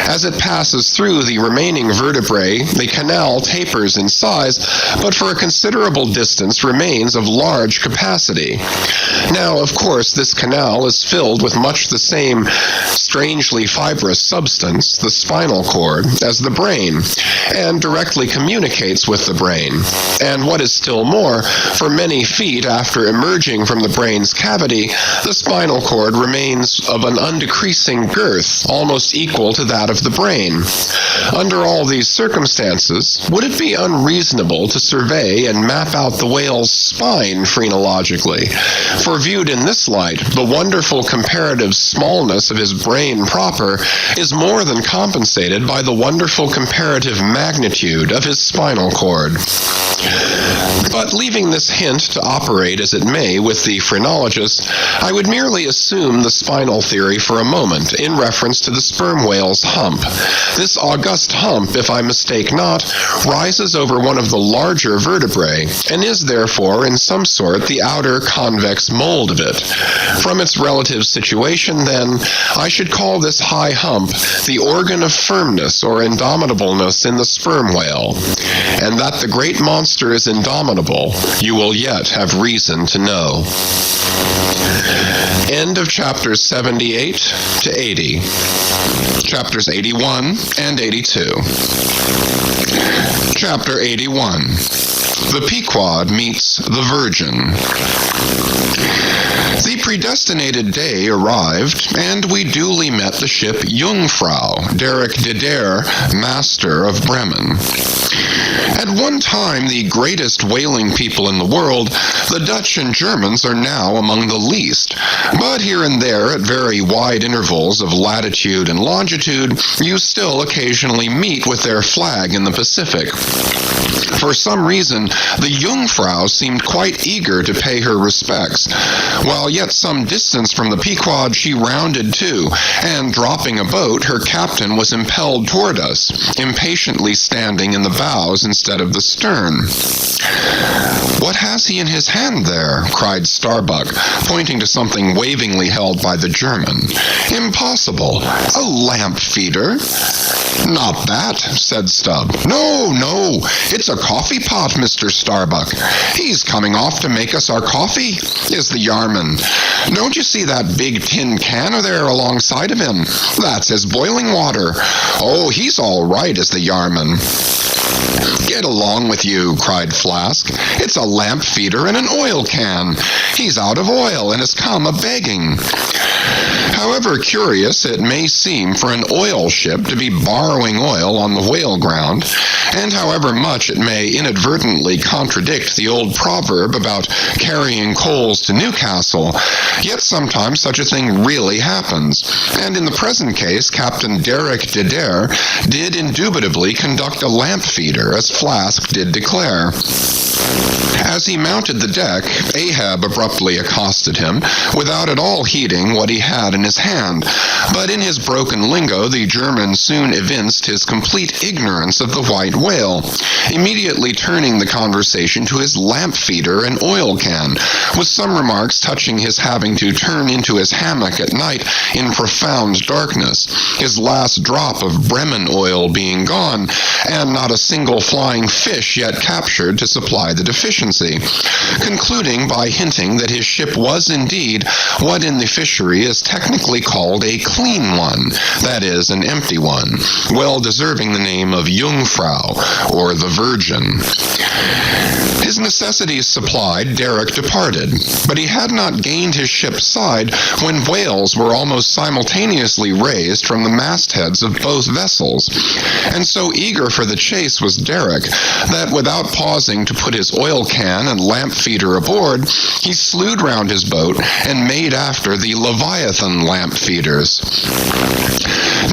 As it passes through the remaining vertebrae, the canal tapers in size, but for a considerable distance remains of large capacity. Now, of course, this canal is filled with much the same strangely fibrous substance, the spinal cord, as the brain, and directly communicates with the brain. And what is still more, for many feet after emerging from the brain's cavity, the spinal cord remains of an undecreasing girth, almost equal to that of the brain. Under all these circumstances, would it be unreasonable to survey and map out the whale's spine phrenologically? For viewed in this light, the wonderful comparative smallness of his brain proper is more than compensated by the wonderful comparative magnitude of his spinal cord. But leaving this hint to operate as it may with the phrenologist, I would merely assume the spinal theory for a moment in reference to the sperm whale's hump. This august hump, if I mistake not, rises over one of the larger vertebrae, and is therefore in some sort the outer convex mold of it. From its relative situation, then, I should call this high hump the organ of firmness or indomitableness in the sperm whale, and that the great monster is indomitable, you will yet have reason to know. End of chapters 78 to 80. Chapters 81 and 82. Chapter 81. The Pequod Meets the Virgin. The predestinated day arrived, and we duly met the ship Jungfrau, Derek de Der, master of Bremen. At one time the greatest whaling people in the world, the Dutch and Germans are now among the least, but here and there, at very wide intervals of latitude and longitude, you still occasionally meet with their flag in the Pacific. For some reason, the Jungfrau seemed quite eager to pay her respects, while yet some distance from the Pequod she rounded to, and dropping a boat, her captain was impelled toward us, impatiently standing in the bows instead of the stern. "What has he in his hand there?" cried Starbuck, pointing to something wavingly held by the German. "Impossible! A lamp feeder?" "Not that," said Stubb. No, it's a coffee pot, Mr. Starbuck. He's coming off to make us our coffee, is the yarman. Don't you see that big tin can there alongside of him? That's his boiling water. Oh, he's all right, is the yarman." "Get along with you," cried Flask. "It's a lamp feeder and an oil can. He's out of oil and has come a-begging." However curious it may seem for an oil ship to be borrowing oil on the whale ground, and however much it may inadvertently contradict the old proverb about carrying coals to Newcastle, yet sometimes such a thing really happens, and in the present case Captain Derek de Der did indubitably conduct a lamp feeder, as Flask did declare. As he mounted the deck, Ahab abruptly accosted him, without at all heeding what he had in his hand, but in his broken lingo the German soon evinced his complete ignorance of the white whale, immediately turning the conversation to his lamp feeder and oil can, with some remarks touching his having to turn into his hammock at night in profound darkness, his last drop of Bremen oil being gone, and not a single flying fish yet captured to supply the deficiency, concluding by hinting that his ship was indeed what in the fishery is technically called a clean one, that is, an empty one, well deserving the name of Jungfrau, or the Virgin. His necessities supplied, Derek departed, but he had not gained his ship's side when whales were almost simultaneously raised from the mastheads of both vessels, and so eager for the chase was Derek that without pausing to put his oil can and lamp feeder aboard, he slewed round his boat and made after the Leviathan lamp feeders.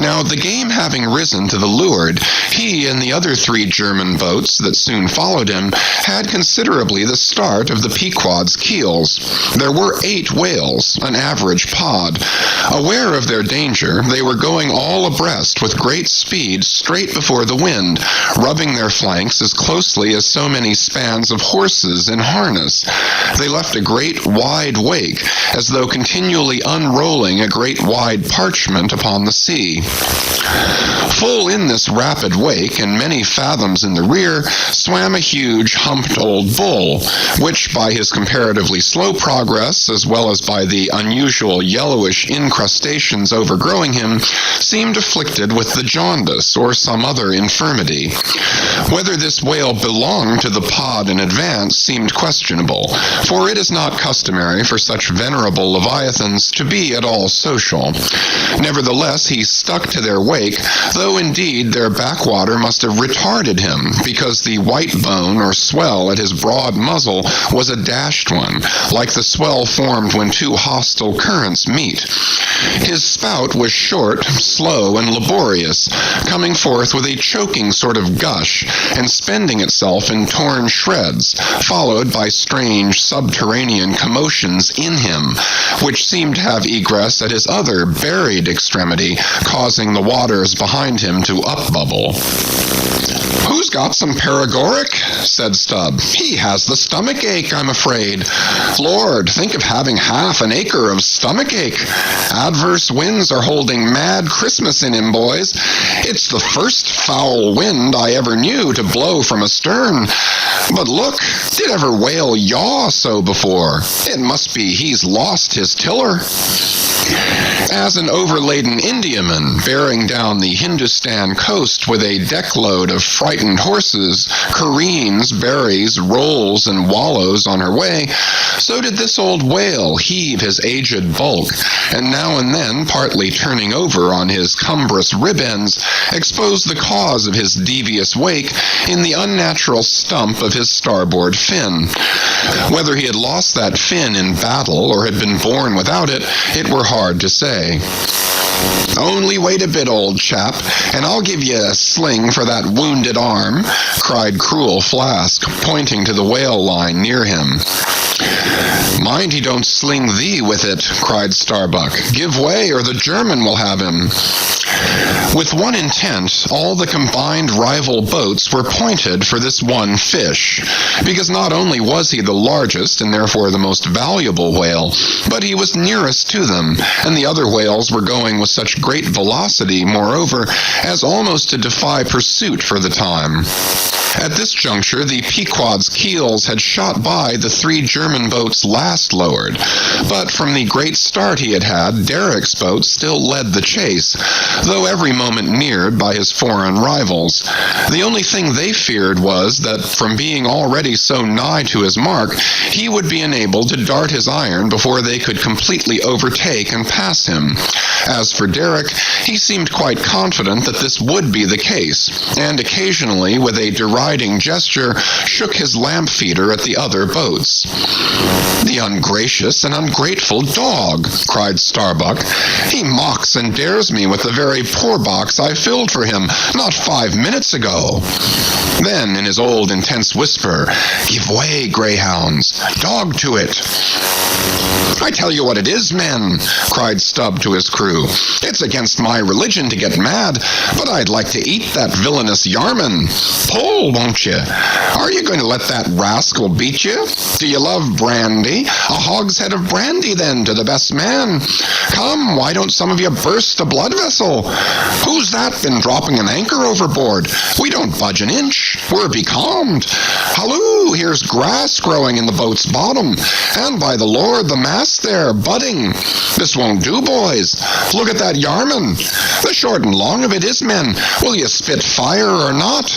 Now, the game having risen to the leeward, he and the other 3 German boats that soon followed him had considerably the start of the Pequod's keels. There were 8 whales, an average pod. Aware of their danger, they were going all abreast with great speed straight before the wind, rubbing their flanks as closely as so many spans of horses in harness. They left a great wide wake, as though continually unrolling a great wide parchment upon the sea. Full in this rapid wake, and many fathoms in the rear, swam a huge humped old bull, which by his comparatively slow progress, as well as by the unusual yellowish incrustations overgrowing him, seemed afflicted with the jaundice or some other infirmity. Whether this whale belonged to the pod in advance seemed questionable, for it is not customary for such venerable leviathans to be at all social. Nevertheless, he stuck to their wake, though though indeed their backwater must have retarded him, because the white bone or swell at his broad muzzle was a dashed one, like the swell formed when two hostile currents meet. His spout was short, slow, and laborious, coming forth with a choking sort of gush, and spending itself in torn shreds, followed by strange subterranean commotions in him, which seemed to have egress at his other buried extremity, causing the waters behind him to upbubble. "Who's got some paregoric?" said Stubb. "He has the stomach ache, I'm afraid. Lord, think of having half an acre of stomach ache. Adverse winds are holding mad Christmas in him, boys. It's the first foul wind I ever knew to blow from astern. But look, did ever whale yaw so before? It must be he's lost his tiller." As an overladen Indiaman bearing down the Hindustan coast with a deckload of frightened horses careens, berries, rolls, and wallows on her way, so did this old whale heave his aged bulk, and now and then, partly turning over on his cumbrous rib ends, expose the cause of his devious wake in the unnatural stump of his starboard fin. Whether he had lost that fin in battle or had been born without it, it were hard to say. "Only wait a bit, old chap, and I'll give you a sling for that wounded arm," cried cruel Flask, pointing to the whale line near him. "Mind he don't sling thee with it," cried Starbuck. "Give way, or the German will have him." With one intent, all the combined rival boats were pointed for this one fish, because not only was he the largest and therefore the most valuable whale, but he was nearest to them, and the other whales were going with such great velocity, moreover, as almost to defy pursuit for the time. At this juncture, the Pequod's keels had shot by the three German boats last lowered, but from the great start he had had, Derrick's boat still led the chase, though every moment neared by his foreign rivals. The only thing they feared was that, from being already so nigh to his mark, he would be enabled to dart his iron before they could completely overtake and pass him. As for Derrick, he seemed quite confident that this would be the case, and occasionally, with a deriding gesture, shook his lamp feeder at the other boats. "The ungracious and ungrateful dog!" cried Starbuck. "He mocks and dares me with the very poor box I filled for him not 5 minutes ago." Then, in his old intense whisper, "Give way, greyhounds! Dog to it!" "I tell you what it is, men," cried Stubb to his crew. "It's against my religion to get mad, but I'd like to eat that villainous Yarman. Pull, won't you? Are you going to let that rascal beat you? Do you love brandy? A hogshead of brandy, then, to the best man. Come, why don't some of you burst a blood vessel? Who's that been dropping an anchor overboard? We don't budge an inch. We're becalmed. Halloo, here's grass growing in the boat's bottom, and by the Lord, the mast there, budding. This won't do, boys. Look at that Yarman. The short and long of it is, men, will you spit fire or not?"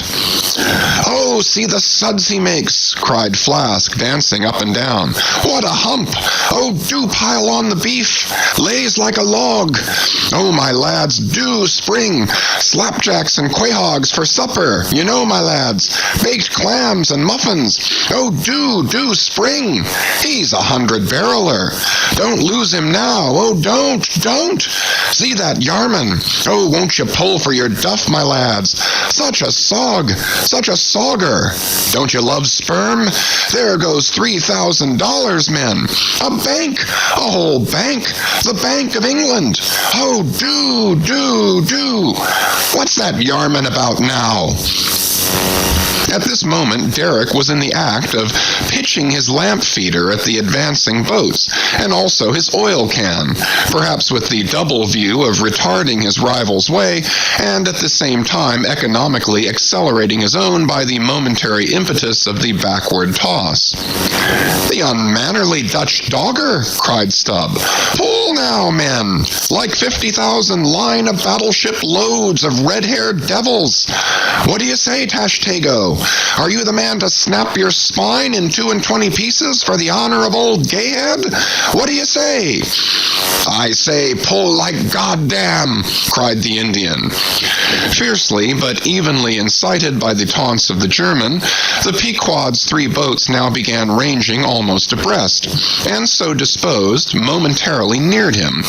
"Oh, see the suds he makes," cried Flask, dancing up and down. "What a hump! Oh, do pile on the beef. Lays like a log. Oh, my lads, do spring. Slapjacks and quahogs for supper, you know, my lads. Baked clams and muffins. Oh, do spring. He's 100-barreler. Don't lose him now. Oh, don't. See that Yarman. Oh, won't you pull for your duff, my lads? Such a sog, such a sogger. Don't you love sperm? There goes $3,000, men. A bank, a whole bank, the Bank of England. Oh, do. What's that Yarman about now?" At this moment, Derrick was in the act of pitching his lamp feeder at the advancing boats, and also his oil can, perhaps with the double view of retarding his rival's way, and at the same time economically accelerating his own by the momentary impetus of the backward toss. "The unmannerly Dutch dogger!" cried Stubb. "Pull now, men, like 50,000 line of battleship loads of red-haired devils. What do you say, Tashtego? Are you the man to snap your spine in 22 pieces for the honor of old Gayhead? What do you say?" "I say, pull like goddamn," cried the Indian. Fiercely but evenly incited by the taunts of the German, the Pequod's 3 boats now began ranging almost abreast, and so disposed, momentarily neared him,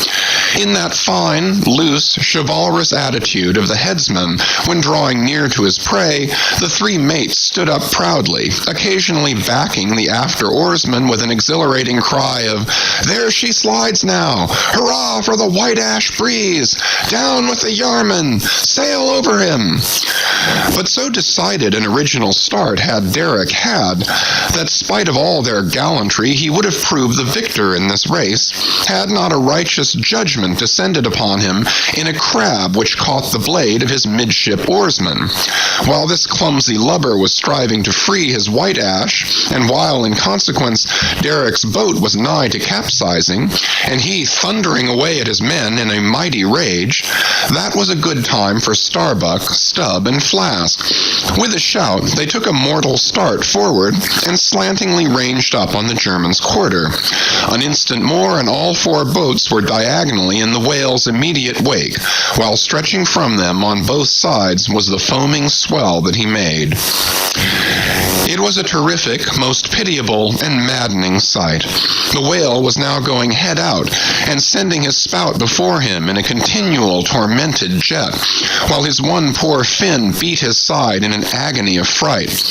in that fine, loose, chivalrous attitude of the headsman when drawing near to his prey. The 3 mates stood up proudly, occasionally backing the after oarsman with an exhilarating cry of, "There she slides now! Hurrah for the white ash breeze! Down with the yarman! Sail over him!" But so decided an original start had Derrick had, that spite of all their gallantry he would have proved the victor in this race, had not a righteous judgment descended upon him in a crab which caught the blade of his midship oarsman. While this clumsy lubber was striving to free his white ash, and while in consequence Derrick's boat was nigh to capsizing, and he thundering away at his men in a mighty rage, that was a good time for Starbuck, Stubb, and Flask. With a shout, they took a mortal start forward, and slantingly ranged up on the German's quarter. An instant more, and all 4 boats were diagonally in the whale's immediate wake, while stretching from them on both sides was the foaming swell that he made. It was a terrific, most pitiable, and maddening sight. The whale was now going head out, and sending his spout before him in a continual tormented jet, while his one poor fin beat his side in an agony of fright.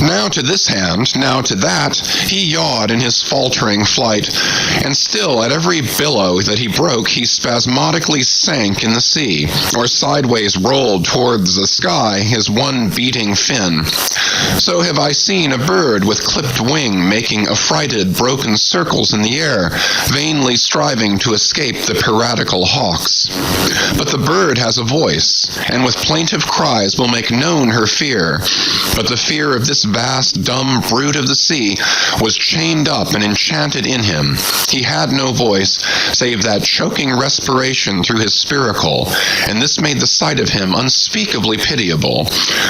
Now to this hand, now to that, he yawed in his faltering flight, and still at every billow that he broke he spasmodically sank in the sea, or sideways rolled towards the sky his one beating fin. So have I seen a bird with clipped wing making affrighted, broken circles in the air, vainly striving to escape the piratical hawks. But the bird has a voice, and with plaintive cries will make known her fear. But the fear of this vast, dumb brute of the sea was chained up and enchanted in him. He had no voice, save that choking respiration through his spiracle, and this made the sight of him unspeakably pitiable,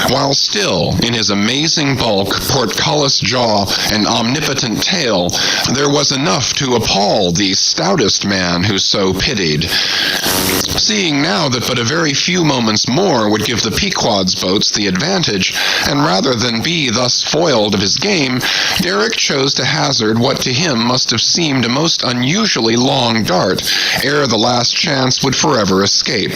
while still, in his amazing bulk, portcullis jaw, and omnipotent tail, there was enough to appall the stoutest man who so pitied. Seeing now that but a very few moments more would give the Pequod's boats the advantage, and rather than be thus foiled of his game, Derrick chose to hazard what to him must have seemed a most unusually long dart, ere the last chance would forever escape.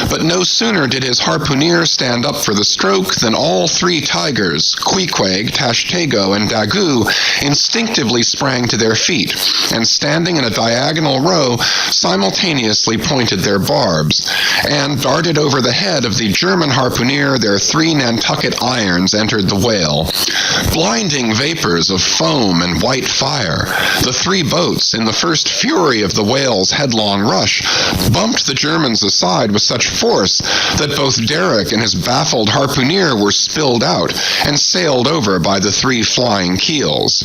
But no sooner did his harpooneer stand up for the stroke than all 3 tigers, Queequeg, Tashtego, and Daggoo, instinctively sprang to their feet, and standing in a diagonal row, simultaneously pointed their barbs, and darted over the head of the German harpooneer their 3 Nantucket irons entered the whale. Blinding vapors of foam and white fire, the 3 boats, in the first fury of the whale's headlong rush, bumped the Germans aside with such force that both Derrick and his baffled harpooneer were spilled out and sailed over by the 3 flying keels.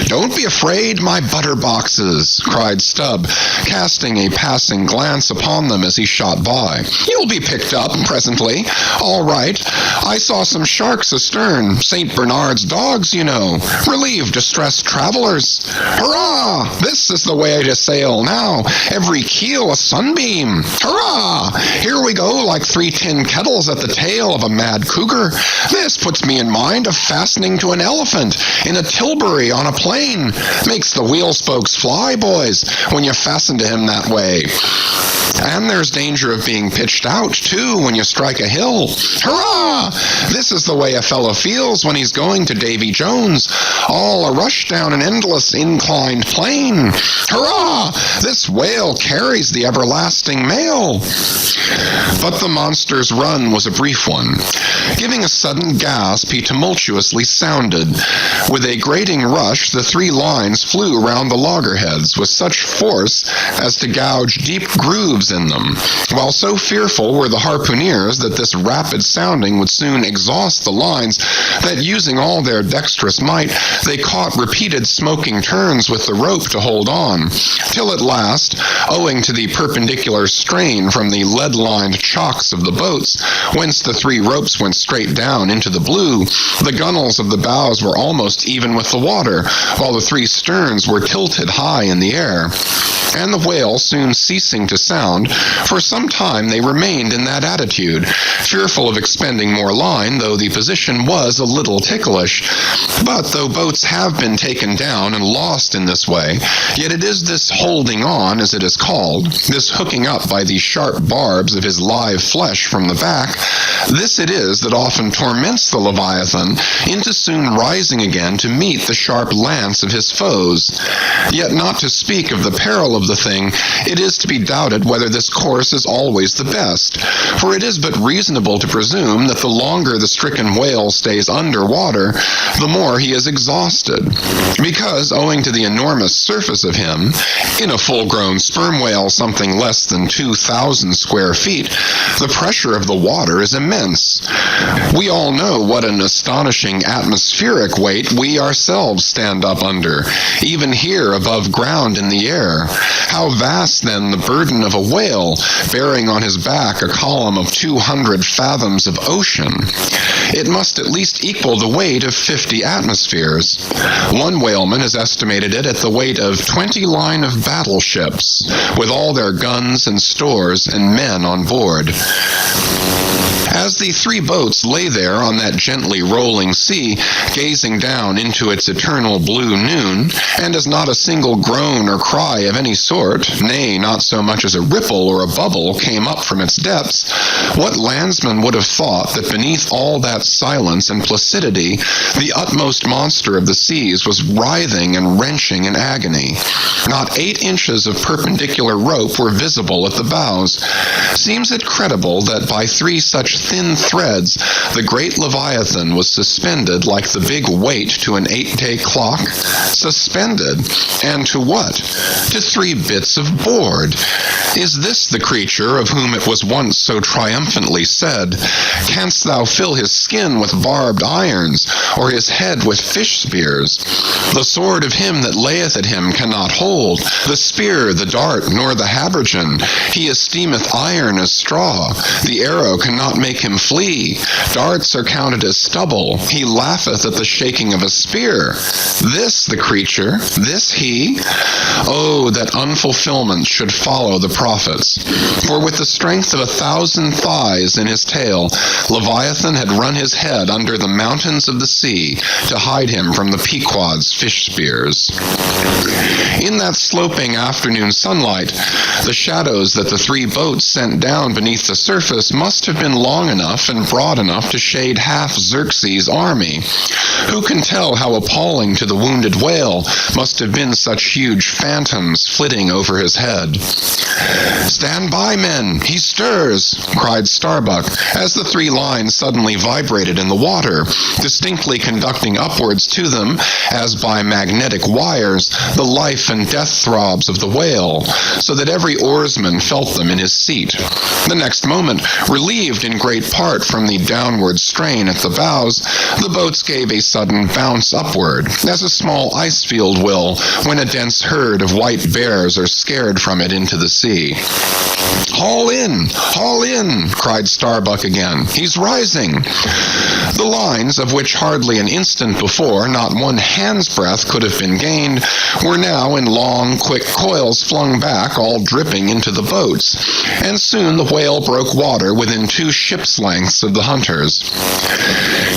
"Don't be afraid, my butter boxes," cried Stubb, casting a passing glance upon them as he shot by. "You'll be picked up presently. All right. I saw some sharks astern, St. Bernard's dogs, you know, relieve distressed travelers. Hurrah! This is the way to sail now, every keel a sunbeam. Hurrah! Here we go like 3 tin kettles at the tail of a mad cougar. This puts me in mind of fastening to an elephant in a tilbury on a plain. Makes the wheel spokes fly, boys, when you fasten to him that way. And there's danger of being pitched out, too, when you strike a hill. Hurrah! This is the way a fellow feels when he's going to Davy Jones, all a rush down an endless inclined plane. Hurrah! This whale carries the everlasting mail." But the monster's run was a brief one. Giving a sudden gasp, he tumultuously sounded. With a grating rush, the 3 lines flew round the loggerheads with such force as to gouge deep grooves in them, while so fearful were the harpooneers that this rapid sounding would soon exhaust the lines, that using all their dexterous might, they caught repeated smoking turns with the rope to hold on, till at last, owing to the perpendicular strain from the lead-lined chalk rocks of the boats, whence the 3 ropes went straight down into the blue, the gunwales of the bows were almost even with the water, while the 3 sterns were tilted high in the air. And the whale soon ceasing to sound, for some time they remained in that attitude, fearful of expending more line, though the position was a little ticklish. But though boats have been taken down and lost in this way, yet it is this holding on, as it is called, this hooking up by the sharp barbs of his live flesh from the back, this it is that often torments the Leviathan into soon rising again to meet the sharp lance of his foes. Yet not to speak of the peril of the thing, it is to be doubted whether this course is always the best, for it is but reasonable to presume that the longer the stricken whale stays under water, the more he is exhausted, because owing to the enormous surface of him, in a full-grown sperm whale something less than 2,000 square feet, the pressure of the water is immense. We all know what an astonishing atmospheric weight we ourselves stand up under, even here above ground in the air. How vast, then, the burden of a whale, bearing on his back a column of 200 fathoms of ocean. It must at least equal the weight of 50 atmospheres. One whaleman has estimated it at the weight of 20 line of battleships, with all their guns and stores and men on board. As the 3 boats lay there on that gently rolling sea, gazing down into its eternal blue noon, and as not a single groan or cry of any sort, nay, not so much as a ripple or a bubble came up from its depths, what landsman would have thought that beneath all that silence and placidity, the utmost monster of the seas was writhing and wrenching in agony? Not 8 inches of perpendicular rope were visible at the bows. Seems it credible that by 3 such thin threads the great Leviathan was suspended like the big weight to an 8-day clock? Suspended? And to what? To 3 bits of board. Is this the creature of whom it was once so triumphantly said, "Canst thou fill his skin with barbed irons, or his head with fish spears? The sword of him that layeth at him cannot hold, the spear, the dart, nor the habergeon. He esteemeth iron as straw. The arrow cannot make him flee. Darts are counted as stubble. He laugheth at the shaking of a spear." This the creature? This he? Oh, that unfulfillment should follow the prophets. For with the strength of 1,000 thighs in his tail, Leviathan had run his head under the mountains of the sea to hide him from the Pequod's fish spears. In that sloping afternoon sunlight, the shadows that the 3 boats sent down beneath the surface must have been long enough and broad enough to shade half Xerxes' army. Who can tell how appalling to the wounded whale must have been such huge phantoms flitting over his head? "Stand by, men! He stirs!" cried Starbuck, as the 3 lines suddenly vibrated in the water, distinctly conducting upwards to them, as by magnetic wires, the life and death throbs of the whale, so that every oarsman felt them in his seat. The next moment, relieved in great part from the downward strain at the bows, the boats gave a sudden bounce upward, as a small ice field will when a dense herd of white bears are scared from it into the sea. "Haul in! Haul in!" cried Starbuck again. "He's rising!" The lines, of which hardly an instant before not one hand's breadth could have been gained, were now in long, quick coils flung back, all dripping into the boats, and soon the whale broke water within 2 ship's lengths of the hunters.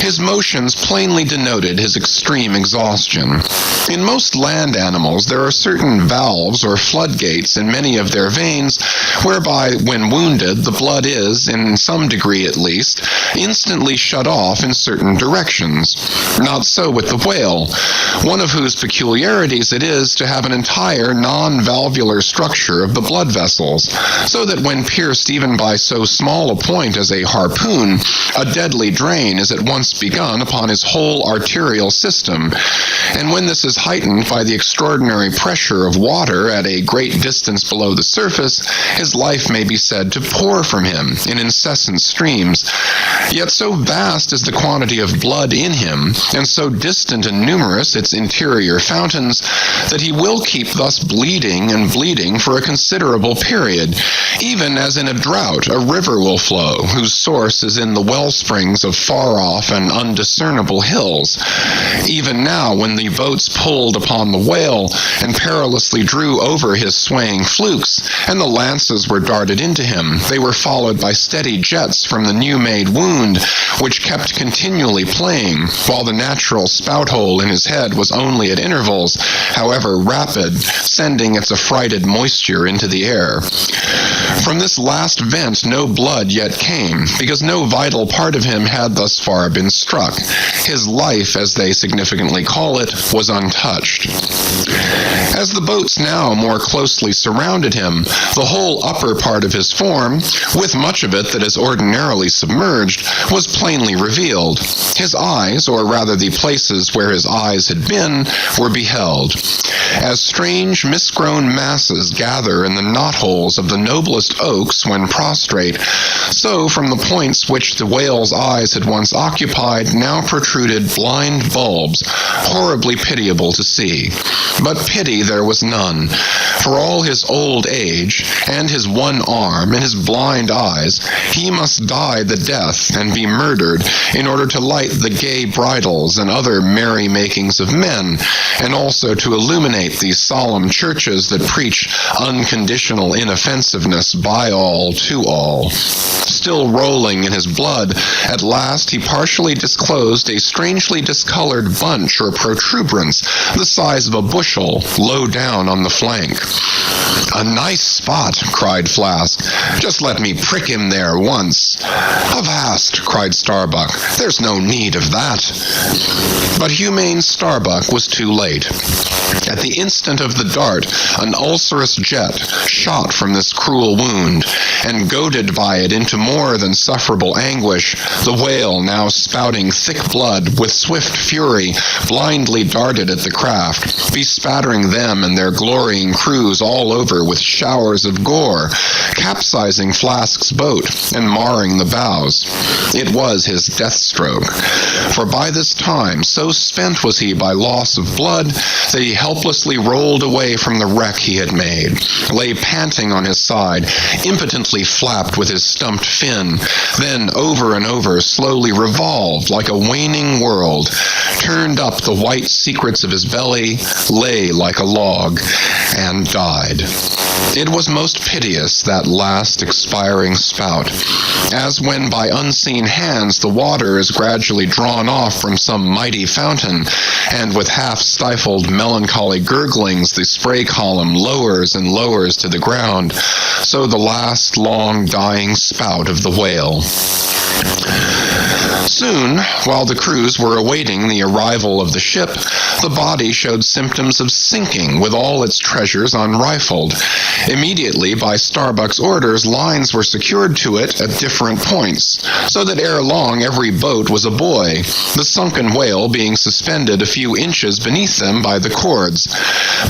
His motions plainly denoted his extreme exhaustion. In most land animals there are certain valves or floodgates in many of their veins, whereby, when wounded, the blood is, in some degree at least, instantly shut off in certain directions. Not so with the whale, one of whose peculiarities it is to have an entire non-valvular structure of the blood vessels, so that when pierced even by so small a point as a harpoon, a deadly drain is at once begun upon his whole arterial system, and when this is heightened by the extraordinary pressure of water at a great distance below the surface, his life may be said to pour from him in incessant streams. Yet so vast is the quantity of blood in him, and so distant and numerous its interior fountains, that he will keep thus bleeding and bleeding for a considerable period, Even as in a drought, a river will flow, whose source is in the well springs of far-off and undiscernible hills. Even now, when the boats pulled upon the whale, and perilously drew over his swaying flukes, and the lances were darted into him, they were followed by steady jets from the new-made wound, which kept continually playing, while the natural spout-hole in his head was only at intervals, however rapid, sending its affrighted moisture into the air. From this last vent no blood yet came, because no vital part of him had thus far been struck. His life, as they significantly call it, was untouched. As the boats now more closely surrounded him, the whole upper part of his form, with much of it that is ordinarily submerged, was plainly revealed. His eyes, or rather the places where his eyes had been, were beheld. As strange misgrown masses gather in the knotholes of the noblest oaks when prostrate, so from the points which the whale's eyes had once occupied now protruded blind bulbs, horribly pitiable to see. But pity there was none. For all his old age, and his one arm, and his blind eyes, he must die the death and be murdered in order to light the gay bridals and other merry makings of men, and also to illuminate these solemn churches that preach unconditional inoffensiveness by all to all. Still rolling in his blood, at last he partially disclosed a strangely discolored bunch or protuberance, the size of a bushel, low down on the flank. "A nice spot," cried Flask. "Just let me prick him there once." "Avast," cried Starbuck. "There's no need of that." But humane Starbuck was too late. At the instant of the dart, an ulcerous jet shot from this cruel wound, and goaded by it into more than sufferable anguish, the whale, now spouting thick blood, with swift fury, blindly darted at the craft, bespattering them and their glorying crews all over with showers of gore, capsizing Flask's boat and marring the bows. It was his death stroke, for by this time so spent was he by loss of blood that he helplessly rolled away from the wreck he had made, lay panting on his side, impotently flapped with his stumped fin, then over and over slowly revolved like a waning world, turned up the white secrets of his belly, lay like a log, and died. It was most piteous, that last expiring spout, as when by unseen hands the water is gradually drawn off from some mighty fountain, and with half-stifled melancholy gurglings the spray column lowers and lowers to the ground, so the last long dying spout of the whale. Soon, while the crews were awaiting the arrival of the ship, the body showed symptoms of sinking with all its treasures unrifled. Immediately, by Starbuck's orders, lines were secured to it at different points, so that ere long every boat was a buoy, the sunken whale being suspended a few inches beneath them by the cords.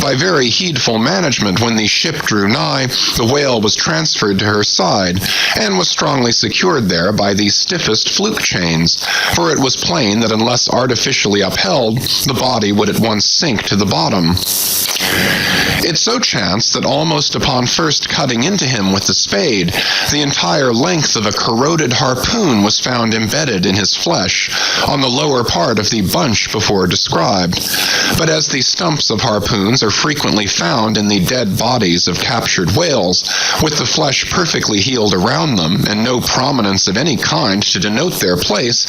By very heedful management, when the ship drew nigh, the whale was transferred to her side, and was strongly secured there by the stiffest fluke chains, for it was plain that unless artificially upheld, the body would at once sink to the bottom. It so chanced that almost upon first cutting into him with the spade, the entire length of a corroded harpoon was found embedded in his flesh, on the lower part of the bunch before described. But as the stumps of harpoons are frequently found in the dead bodies of captured whales, with the flesh perfectly healed around them, and no prominence of any kind to denote their place,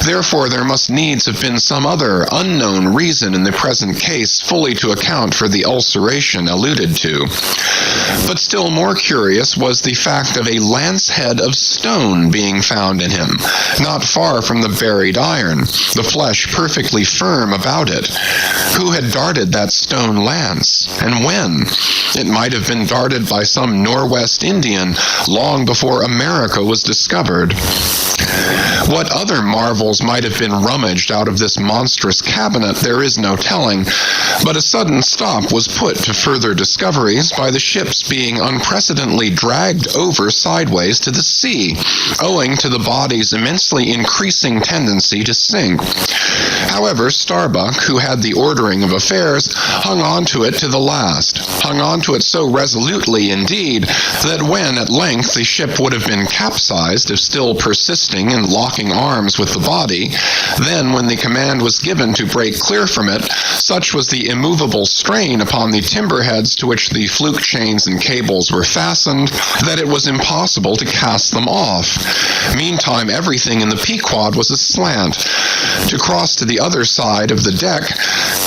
therefore there must needs have been some other unknown reason in the present case fully to account for the ulceration alluded to. But still more curious was the fact of a lance head of stone being found in him, not far from the buried iron, the flesh perfectly firm about it. Who had darted that stone lance, and when? It might have been darted by some Norwest Indian long before America was discovered. What other marvels might have been rummaged out of this monstrous cabinet there is no telling, but a sudden stop was put to further discoveries by the ship's being unprecedentedly dragged over sideways to the sea, owing to the body's immensely increasing tendency to sink. However, Starbuck, who had the ordering of affairs, hung on to it to the last, hung on to it so resolutely indeed that when at length the ship would have been capsized if still persisting in locking arms with the body, then when the command was given to break clear from it, such was the immovable strain upon the timber heads to which the fluke chains and cables were fastened that it was impossible to cast them off. Meantime, everything in the Pequod was aslant. To cross to the other side of the deck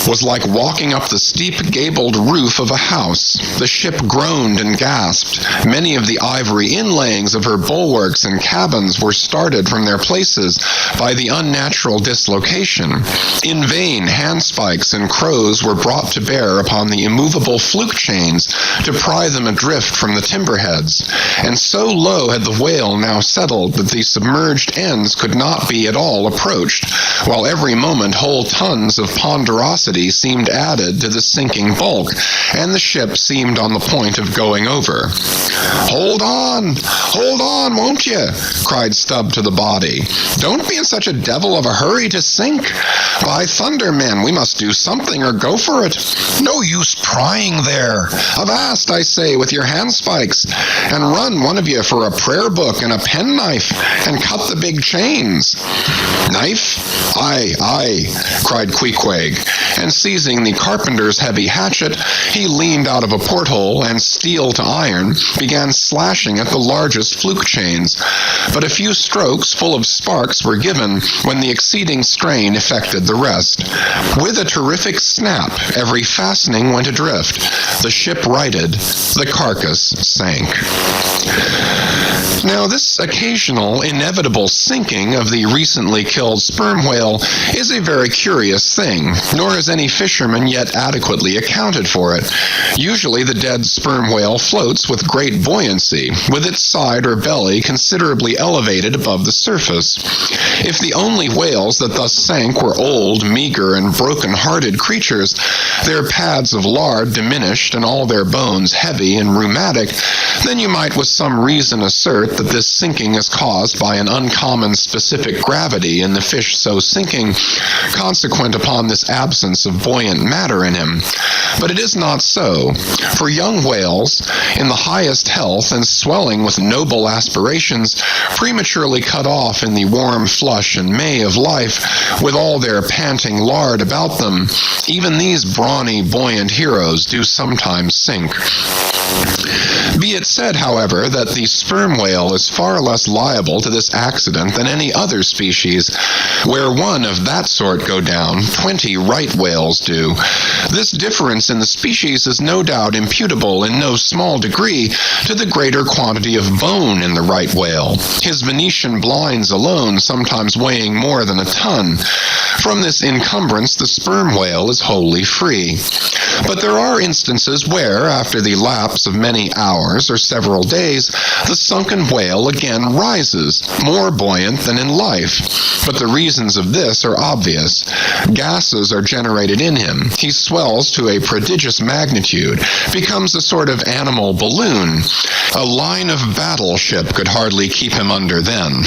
was like walking up the steep gabled roof of a house. The ship groaned and gasped. Many of the ivory inlayings of her bulwarks and cabins were started from their places by the unnatural dislocation. In vain, handspikes and crows were brought to bear upon the immovable fluke chains to pry them adrift from the timber heads, and so low had the whale now settled that the submerged ends could not be at all approached, while every moment whole tons of ponderosity seemed added to the sinking bulk, and the ship seemed on the point of going over. Hold on, won't you?" cried Stubb to the body. "Don't be in such a devil of a hurry to sink. By thunder, men, we must do something or go for it. No use prying there. Avast, I say, with your handspikes, and run, one of you, for a prayer book and a penknife, and cut the big chains." "Knife? Aye," cried Queequeg, and seizing the carpenter's heavy hatchet, he leaned out of a porthole and, steel to iron, began slashing at the largest fluke chains. But a few strokes full of sparks were given when the exceeding strain effected the rest. With a terrific snap, every fastening went adrift. The ship righted, the carcass sank. Now, this occasional, inevitable sinking of the recently killed sperm whale is a very curious thing, nor has any fisherman yet adequately accounted for it. Usually the dead sperm whale floats with great buoyancy, with its side or belly considerably elevated above the surface. If the only whales that thus sank were old, meager, and broken-hearted creatures, their pads of lard diminished and all their bones heavy and rheumatic, then you might with some reason assert that this sinking is caused by an uncommon specific gravity in the fish so sinking, consequent upon this absence of buoyant matter in him. But it is not so, for young whales, in the highest health and swelling with noble aspirations, prematurely cut off in the warm flush and May of life, with all their panting lard about them, even these brawny, buoyant heroes do sometimes sink. Be it said, however, that the sperm whale is far less liable to this accident than any other species. Where one of that sort go down, 20 right whales do. This difference in the species is no doubt imputable in no small degree to the greater quantity of bone in the right whale, his Venetian blinds alone sometimes weighing more than a ton. From this encumbrance the sperm whale is wholly free. But there are instances where, after the lapse of many hours or several days, the sunken whale again rises, more buoyant than in life. But the reasons of this are obvious. Gases are generated in him. He swells to a prodigious magnitude, becomes a sort of animal balloon. A line of battle ship could hardly keep him under then.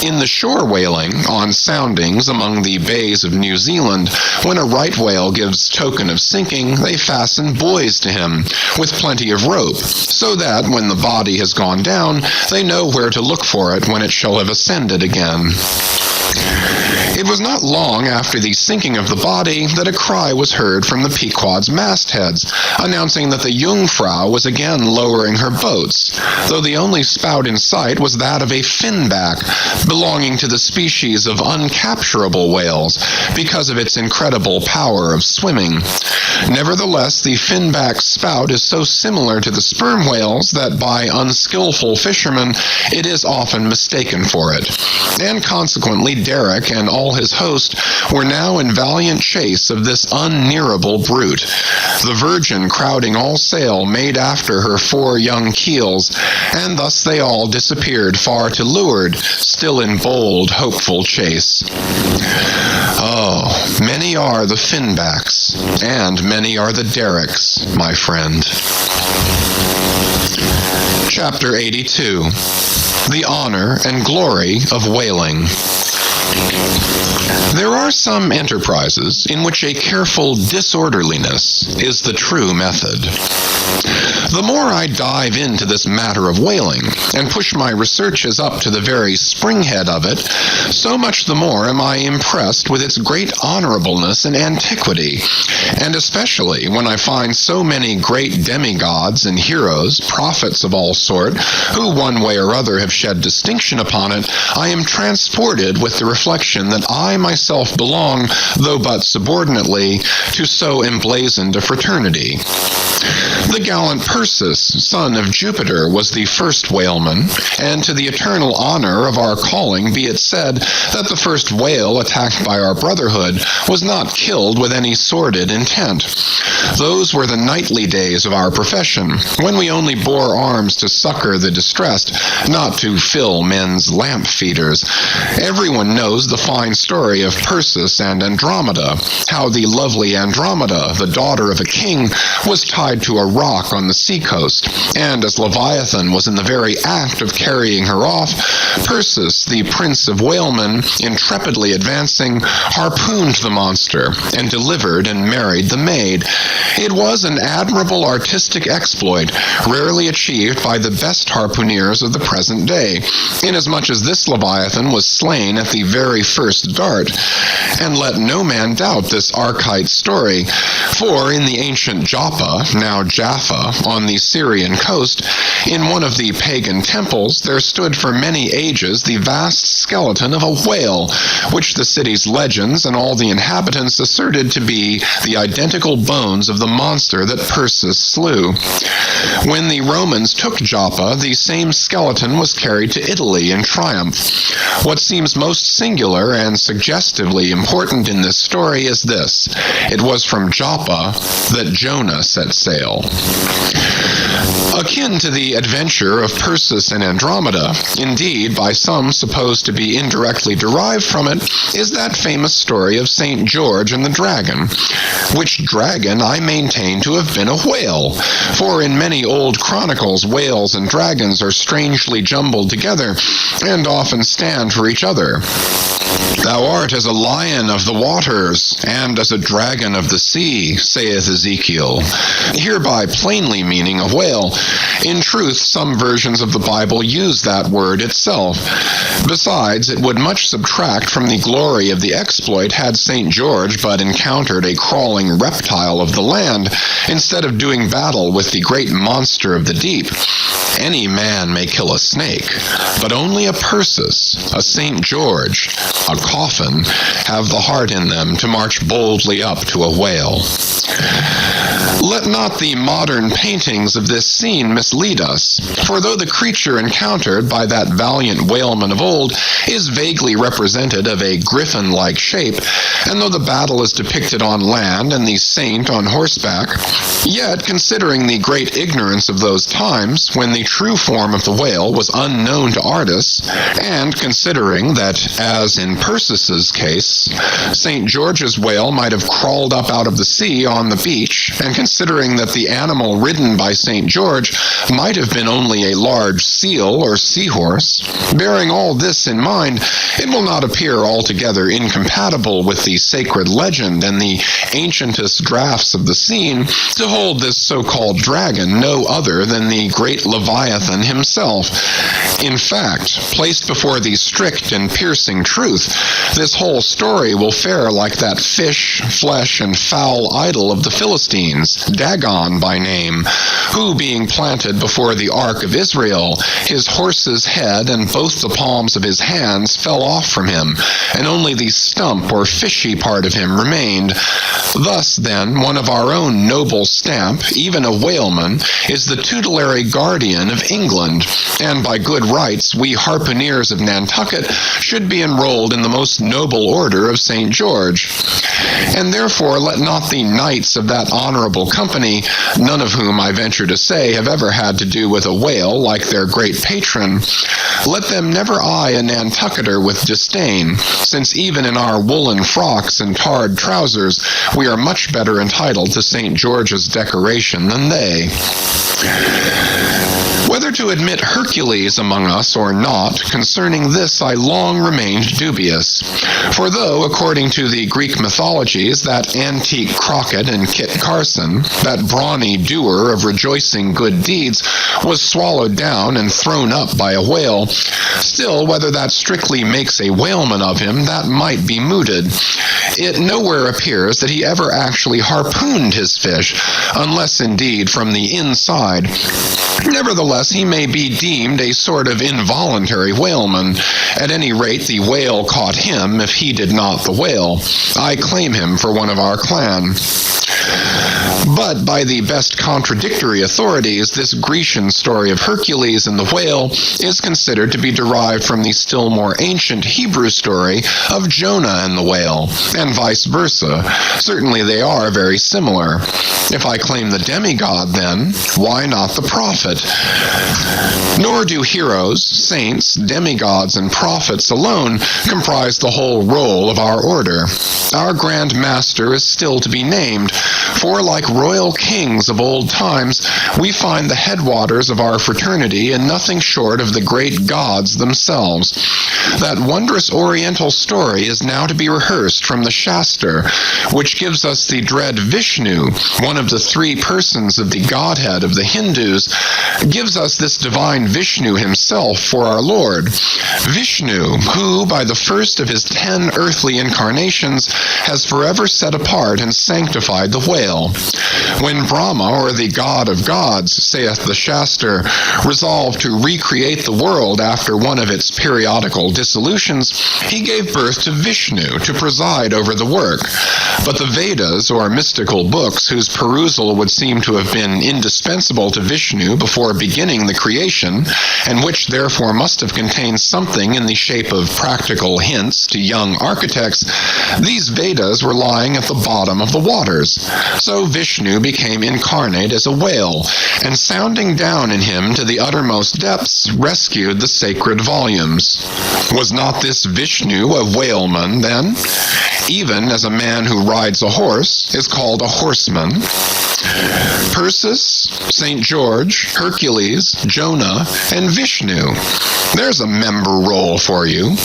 In the shore whaling, on soundings among the bays of New Zealand, when a right whale gives token of sinking, they fasten buoys to him, with plenty of rope, so that when the body has gone down, they know where to look for it when it shall have ascended again. It was not long after the sinking of the body that a cry was heard from the Pequod's mastheads, announcing that the Jungfrau was again lowering her boats, though the only spout in sight was that of a finback, belonging to the species of uncapturable whales, because of its incredible power of swimming. Nevertheless, the finback's spout is so similar to the sperm whale's that by unskillful fishermen it is often mistaken for it, and consequently Derrick and all his host were now in valiant chase of this unnearable brute, the Virgin crowding all sail made after her 4 young keels, and thus they all disappeared far to leeward, still in bold, hopeful chase. Oh, Many are the finbacks, and many are the derricks, my friend. Chapter 82. The Honor and Glory of Whaling. There are some enterprises in which a careful disorderliness is the true method. The more I dive into this matter of whaling and push my researches up to the very springhead of it, so much the more am I impressed with its great honorableness and antiquity, and especially when I find so many great demigods and heroes, prophets of all sort, who one way or other have shed distinction upon it, I am transported with the reflection that I myself belong, though but subordinately, to so emblazoned a fraternity. The gallant Perseus, son of Jupiter, was the first whaleman, and to the eternal honor of our calling be it said that the first whale attacked by our brotherhood was not killed with any sordid intent. Those were the knightly days of our profession, when we only bore arms to succor the distressed, not to fill men's lamp feeders. Everyone knows the fine story of Perseus and Andromeda, how the lovely Andromeda, the daughter of a king, was tied to a rock on the seacoast, and as Leviathan was in the very act of carrying her off, Perseus, the prince of whalemen, intrepidly advancing, harpooned the monster, and delivered and married the maid. It was an admirable artistic exploit, rarely achieved by the best harpooneers of the present day, inasmuch as this Leviathan was slain at the very first dart. And let no man doubt this archite story, for in the ancient Joppa, now Jaffa, on the Syrian coast, in one of the pagan temples, there stood for many ages the vast skeleton of a whale, which the city's legends and all the inhabitants asserted to be the identical bones of the monster that Perseus slew. When the Romans took Joppa, the same skeleton was carried to Italy in triumph. What seems most singular and suggestively important in this story is this: it was from Joppa that Jonah set sail. Akin to the adventure of Perseus and Andromeda, indeed by some supposed to be indirectly derived from it, is that famous story of St. George and the dragon, which dragon I maintain to have been a whale, for in many old chronicles whales and dragons are strangely jumbled together, and often stand for each other. Thou art as a lion of the waters, and as a dragon of the sea, saith Ezekiel, hereby plainly meaning a whale. In truth, some versions of the Bible use that word itself. Besides, it would much subtract from the glory of the exploit had St. George but encountered a crawling reptile of the land, instead of doing battle with the great monster of the deep. Any man may kill a snake, but only a Perseus, a St. George, a coffin, have the heart in them to march boldly up to a whale. Let not the modern paintings of this scene mislead us, for though the creature encountered by that valiant whaleman of old is vaguely represented of a griffin-like shape, and though the battle is depicted on land and the saint on horseback, yet, considering the great ignorance of those times, when the true form of the whale was unknown to artists, and considering that, as in Perseus's case, St. George's whale might have crawled up out of the sea on the beach, and considering that the animal ridden by St. George might have been only a large seal or seahorse, bearing all this in mind, it will not appear altogether incompatible with the sacred legend and the ancientest drafts of the scene to hold this so-called dragon no other than the great Leviathan himself. In fact, placed before the strict and piercing truth, this whole story will fare like that fish, flesh, and foul idol of the Philistines, Dagon by name, who, being planted before the ark of Israel, his horse's head and both the palms of his hands fell off from him, and only the stump or fishy part of him remained. Thus, then, one of our own noble stamp, even a whaleman, is the tutelary guardian of England, and by good rights we harpooneers of Nantucket should be enrolled in the most noble order of St. George. And therefore let not the knights of that honorable company, none of whom I venture to say have ever had to do with a whale like their great patron, let them never eye a Nantucketer with disdain, since even in our woolen frocks and tarred trousers we are much better entitled to St. George's decoration than they. Whether to admit Hercules among us or not, concerning this I long remained dubious. For though, according to the Greek mythologies, that antique Crockett and Kit Carson, that brawny doer of rejoicing good deeds, was swallowed down and thrown up by a whale, still whether that strictly makes a whaleman of him, that might be mooted. It nowhere appears that he ever actually harpooned his fish, unless indeed from the inside. Nevertheless, he may be deemed a sort of involuntary whaleman. At any rate, the whale caught him if he did not the whale. I claim him for one of our clan. But by the best contradictory authorities, this Grecian story of Hercules and the whale is considered to be derived from the still more ancient Hebrew story of Jonah and the whale, and vice versa. Certainly they are very similar. If I claim the demigod, then, why not the prophet? Nor do heroes, saints, demigods, and prophets alone comprise the whole roll of our order. Our Grand Master is still to be named, for like royal kings of old times, we find the headwaters of our fraternity in nothing short of the great gods themselves. That wondrous oriental story is now to be rehearsed from the Shaster, which gives us the dread Vishnu, one of the three persons of the Godhead of the Hindus, gives us this divine Vishnu himself for our Lord. Vishnu, who by the first of his 10 earthly incarnations has forever set apart and sanctified the whale. When Brahma, or the god of gods, saith the Shaster, resolved to recreate the world after one of its periodical dissolutions, he gave birth to Vishnu to preside over the work. But the Vedas, or mystical books, whose perusal would seem to have been indispensable to Vishnu before beginning the creation, and which therefore must have contained something in the shape of practical hints to young architects, these Vedas were lying at the bottom of the waters. So Vishnu became incarnate as a whale, and sounding down in him to the uttermost depths, rescued the sacred volumes. Was not this Vishnu a whaleman, then? Even as a man who rides a horse is called a horseman. Perseus, St. George, Hercules, Jonah, and Vishnu. There's a member roll for you.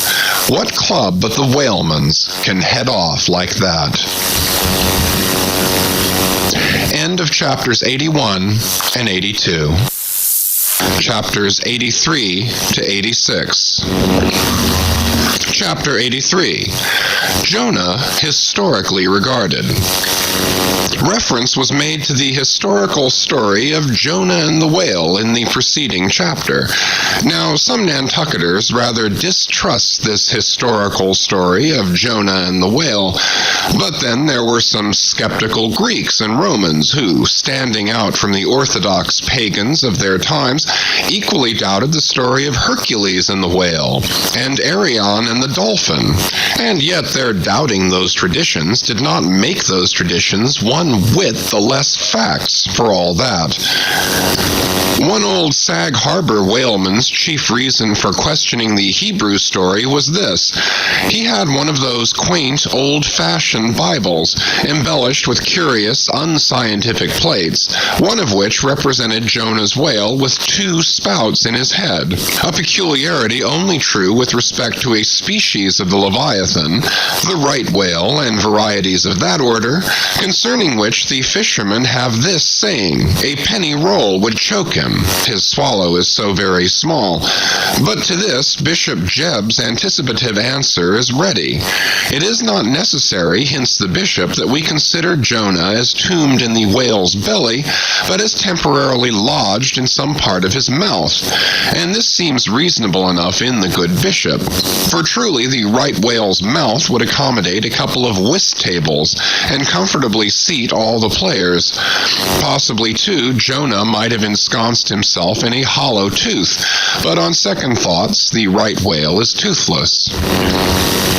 What club but the whaleman's can head off like that? End of chapters 81 and 82. Chapters 83 to 86. Chapter 83. Jonah historically regarded. Reference was made to the historical story of Jonah and the whale in the preceding chapter. Now, some Nantucketers rather distrust this historical story of Jonah and the whale, but then there were some skeptical Greeks and Romans who, standing out from the orthodox pagans of their times, equally doubted the story of Hercules and the whale, and Arion and the dolphin. And yet their doubting those traditions did not make those traditions one whit the less facts for all that. One old Sag Harbor whaleman's chief reason for questioning the Hebrew story was this. He had one of those quaint, old-fashioned Bibles, embellished with curious, unscientific plates, one of which represented Jonah's whale with 2 spouts in his head, a peculiarity only true with respect to a species of the Leviathan, the right whale, and varieties of that order, concerning which the fishermen have this saying, a penny roll would choke him, his swallow is so very small. But to this, Bishop Jebb's anticipative answer is ready. It is not necessary, hints the bishop, that we consider Jonah as tombed in the whale's belly, but as temporarily lodged in some part of his mouth. And this seems reasonable enough in the good bishop. For truly the right whale's mouth would accommodate a couple of whist tables, and comfortably seat all the players. Possibly, too, Jonah might have ensconced himself in a hollow tooth, but on second thoughts, the right whale is toothless.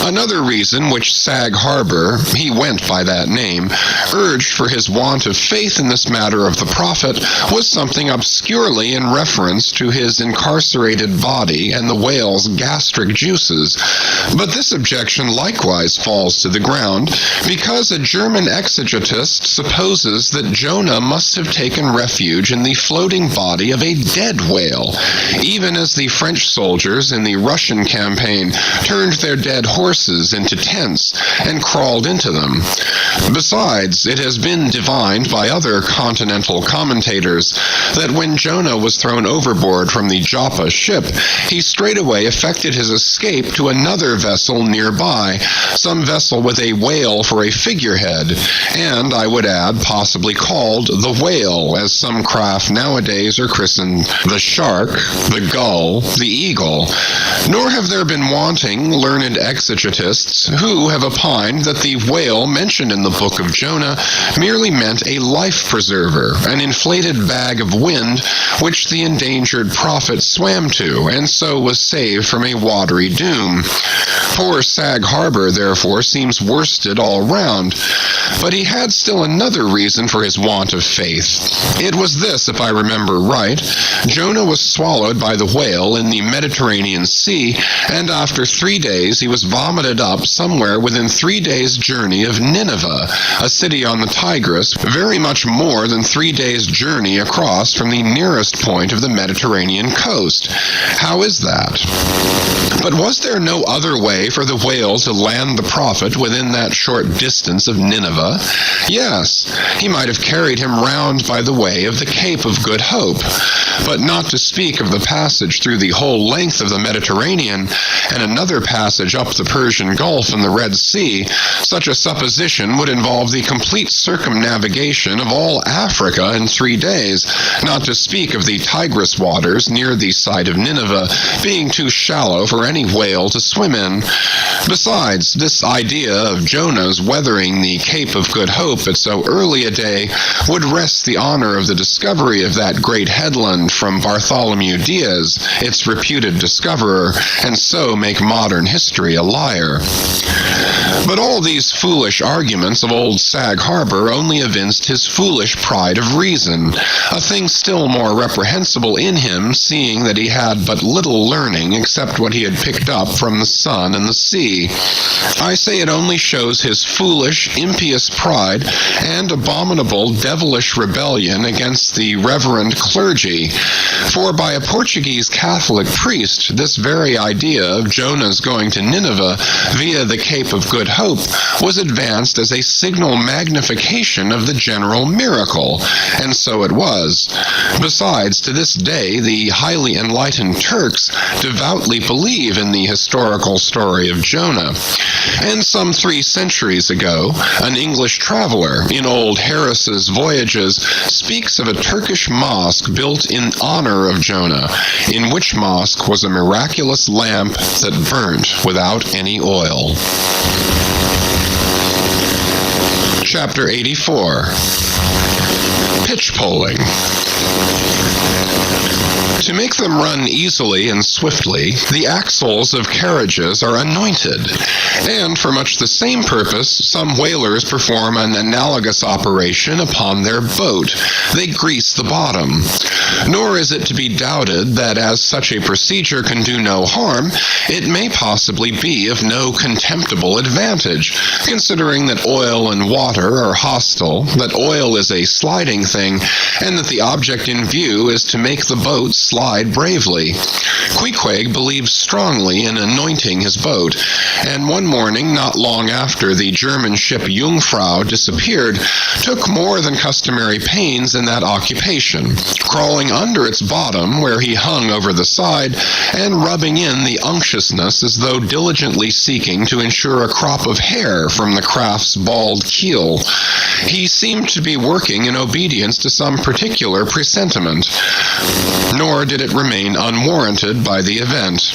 Another reason which Sag Harbor, he went by that name, urged for his want of faith in this matter of the prophet was something obscurely in reference to his incarcerated body and the whale's gastric juices. But this objection likewise falls to the ground, because a German exegetist supposes that Jonah must have taken refuge in the floating body of a dead whale, even as the French soldiers in the Russian campaign turned their dead horses into tents and crawled into them. Besides, it has been divined by other continental commentators that when Jonah was thrown overboard from the Joppa ship, he straightway effected his escape to another vessel nearby, some vessel with a whale for a figurehead, and, I would add, possibly called the whale, as some craft nowadays are christened the shark, the gull, the eagle. Nor have there been wanting learned exegetists who have opined that the whale mentioned in the book of Jonah merely meant a life preserver, an inflated bag of wind which the endangered prophet swam to, and so was saved from a watery doom. Poor Sag Harbor, therefore, seems worsted all round. But he had still another reason for his want of faith. It was this, if I remember right. Jonah was swallowed by the whale in the Mediterranean Sea, and after 3 days he was vomited up somewhere within 3 days' journey of Nineveh, a city on the Tigris, very much more than 3 days' journey across from the nearest point of the Mediterranean coast. How is that? But was there no other way for the whale to land the prophet within that short distance of Nineveh? Yes, he might have carried him round by the way of the Cape of Good Hope, but not to speak of the passage through the whole length of the Mediterranean and another passage up the Persian Gulf and the Red Sea, such a supposition would involve the complete circumnavigation of all Africa in 3 days, not to speak of the Tigris waters near the site of Nineveh being too shallow for any whale to swim in. Besides, this idea of Jonah's weathering the Cape of Good Hope at so early a day would wrest the honor of the discovery of that great headland from Bartholomew Diaz, its reputed discoverer, and so make modern history a liar. But all these foolish arguments of old Sag Harbor only evinced his foolish pride of reason, a thing still more reprehensible in him, seeing that he had but little learning except what he had picked up from the sun and the sea. I say it only shows his foolish, impious pride and abominable, devilish rebellion against the reverend clergy. For by a Portuguese Catholic priest, this very idea of Jonah's going to Nineveh via the Cape of Good Hope was advanced as a signal magnification of the general miracle, and so it was. Besides, to this day, the highly enlightened Turks devoutly believe in the historical story of Jonah. And some 3 centuries ago, an English traveler in old Harris's Voyages speaks of a Turkish mosque built in honor of Jonah, in which mosque was a miraculous lamp that burnt without any oil. Chapter 84. Pitch-poling. To make them run easily and swiftly, the axles of carriages are anointed, and for much the same purpose, some whalers perform an analogous operation upon their boat. They grease the bottom. Nor is it to be doubted that as such a procedure can do no harm, it may possibly be of no contemptible advantage, considering that oil and water are hostile, that oil is a sliding thing, and that the object in view is to make the boat slide bravely. Queequeg believed strongly in anointing his boat, and one morning, not long after the German ship Jungfrau disappeared, took more than customary pains in that occupation, crawling under its bottom where he hung over the side, and rubbing in the unctuousness as though diligently seeking to ensure a crop of hair from the craft's bald keel. He seemed to be working in obedience to some particular presentiment, nor did it remain unwarranted by the event.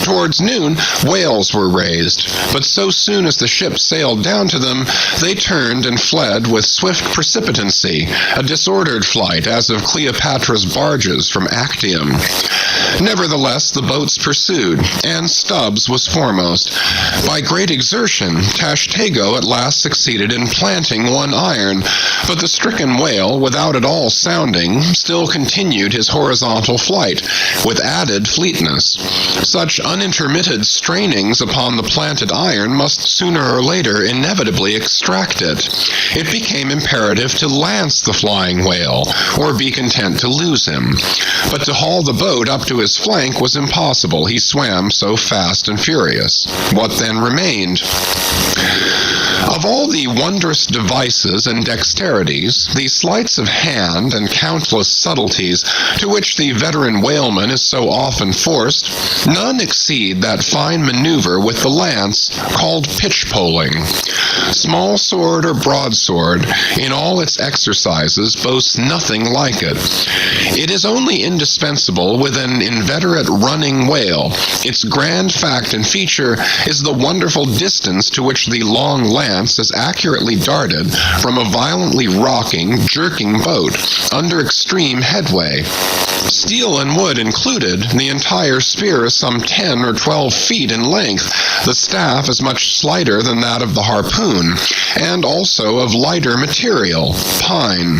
Towards noon, whales were raised, but so soon as the ship sailed down to them, they turned and fled with swift precipitancy, a disordered flight as of Cleopatra's barges from Actium. Nevertheless, the boats pursued, and Stubbs was foremost. By great exertion, Tashtego at last succeeded in planting one iron, but the stricken whale, without at all sounding, still continued his horizontal flight, with added fleetness. Such unintermitted strainings upon the planted iron must sooner or later inevitably extract it. It became imperative to lance the flying whale, or be content to lose him. But to haul the boat up to his flank was impossible. He swam so fast and furious. What then remained? Of all the wondrous devices and dexterities, the sleights of hand and countless subtleties to which the veteran whaleman is so often forced, none exceed that fine maneuver with the lance called pitch-poling. Small sword or broadsword, in all its exercises, boasts nothing like it. It is only indispensable with an inveterate running whale. Its grand fact and feature is the wonderful distance to which the long lance is accurately darted from a violently rocking, jerking boat under extreme headway. Steel and wood included, the entire spear is some 10 or 12 feet in length. The staff is much slighter than that of the harpoon, and also of lighter material, pine.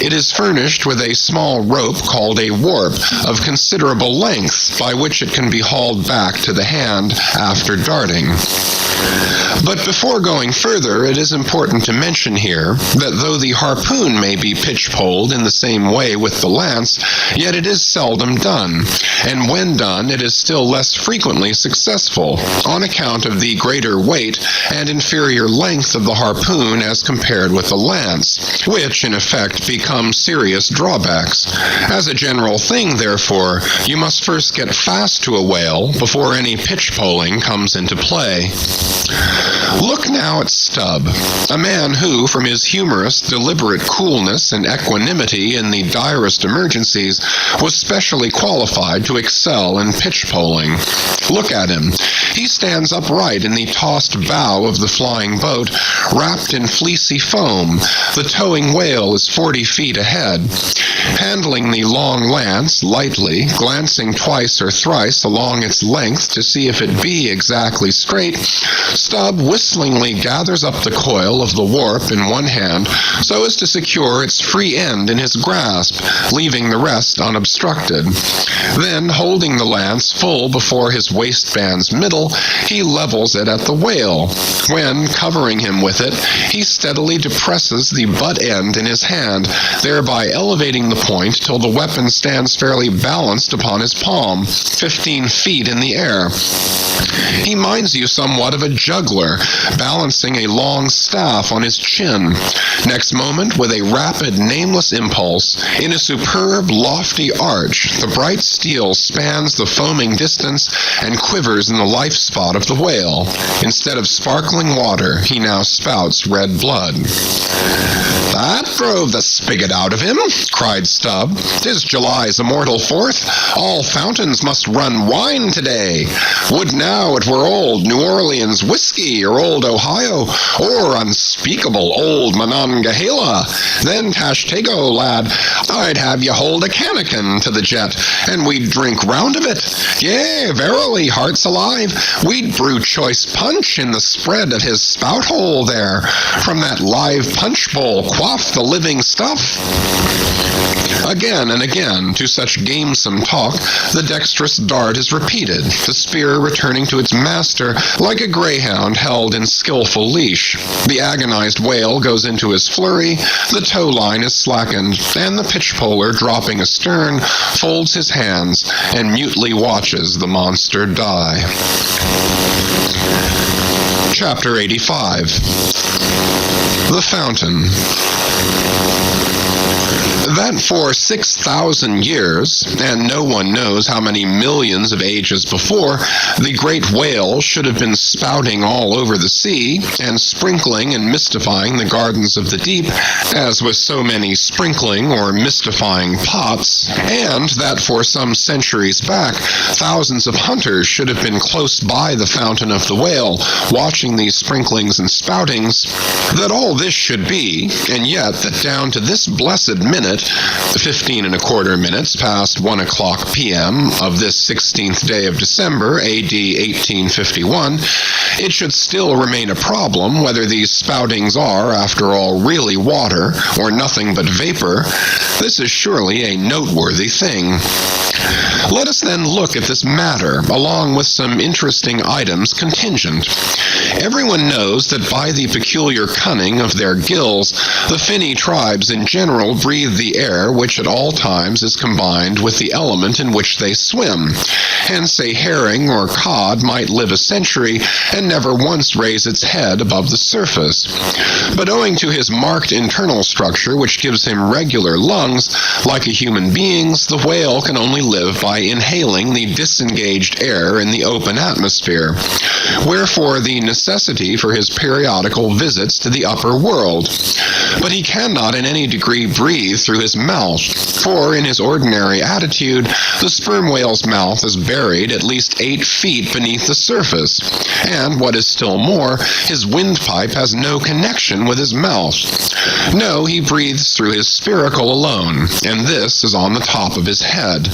It is furnished with a small rope called a warp, of considerable length, by which it can be hauled back to the hand after darting. But before going further, it is important to mention here that though the harpoon may be pitch-poled in the same way with the lance, yet it is seldom done, and when done it is still less frequently successful, on account of the greater weight and inferior length of the harpoon as compared with the lance, which in effect become serious drawbacks. As a general thing, therefore, you must first get fast to a whale before any pitch-poling comes into play. Look now at Stubb, a man who, from his humorous, deliberate coolness and equanimity in the direst emergencies, was specially qualified to excel in pitch-poling. Look at him. He stands upright in the tossed bow of the flying boat, wrapped in fleecy foam. The towing whale is 40 feet ahead. Handling the long lance lightly, glancing twice or thrice along its length to see if it be exactly straight, Stubb whistlingly gathers up the coil of the warp in one hand so as to secure its free end in his grasp, leaving the rest unobstructed. Then, holding the lance full before his waistband's middle, he levels it at the whale, when, covering him with it, he steadily depresses the butt end in his hand, thereby elevating the point till the weapon stands fairly balanced upon his palm, 15 feet in the air. He minds you somewhat of a juggler, balancing a long staff on his chin. Next moment, with a rapid, nameless impulse, in a superb, lofty arch, the bright steel spans the foaming distance and quivers in the life spot of the whale. Instead of sparkling water, he now spouts red blood. "That drove the spigot out of him," cried Stubb. "'Tis July's immortal 4th. All fountains must run wine today. Would now it were old New Orleans whiskey, or old Ohio, or unspeakable old Monongahela. Then, Tashtego, lad, I'd have you hold a cannikin to the jet, and we'd drink round of it. Yea, verily, hearts alive, we'd brew choice punch in the spread of his spout-hole there. From that live punch bowl quaff the living stuff." Again and again, to such gamesome talk, the dexterous dart is repeated, the spear returning to its master like a greyhound held in skillful leash. The agonized whale goes into his flurry, the tow line is slackened, and the pitch-poler, dropping astern, folds his hands and mutely watches the monster die. Chapter 85. The Fountain. that for 6,000 years, and no one knows how many millions of ages before, the great whale should have been spouting all over the sea and sprinkling and mystifying the gardens of the deep, as with so many sprinkling or mystifying pots, and that for some centuries back, thousands of hunters should have been close by the fountain of the whale, watching these sprinklings and spoutings, that all this should be, and yet that down to this blessed minute, 15 1/4 minutes past 1 o'clock p.m. of this 16th day of December, A.D. 1851, it should still remain a problem whether these spoutings are, after all, really water or nothing but vapor. This is surely a noteworthy thing. Let us then look at this matter, along with some interesting items contingent. Everyone knows that by the peculiar cunning of their gills, the finny tribes in general breathe the air which at all times is combined with the element in which they swim. Hence a herring or cod might live a century and never once raise its head above the surface. But owing to his marked internal structure, which gives him regular lungs, like a human being's, the whale can only live by inhaling the disengaged air in the open atmosphere. Wherefore the necessity for his periodical visits to the upper world. But he cannot in any degree breathe through his mouth, for in his ordinary attitude, the sperm whale's mouth is buried at least 8 feet beneath the surface, and what is still more, his windpipe has no connection with his mouth. No, he breathes through his spiracle alone, and this is on the top of his head.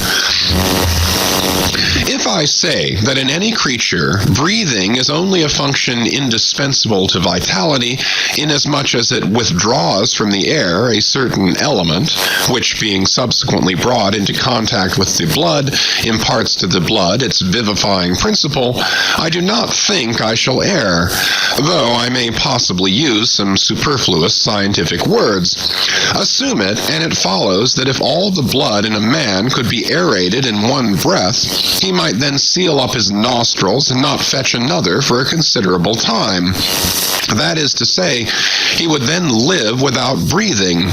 If I say that in any creature, breathing is only a function indispensable to vitality, inasmuch as it withdraws from the air a certain element, which being subsequently brought into contact with the blood, imparts to the blood its vivifying principle, I do not think I shall err, though I may possibly use some superfluous scientific words. Assume it, and it follows that if all the blood in a man could be aerated in one breath, he might then seal up his nostrils and not fetch another for a considerable time. That is to say, he would then live without breathing.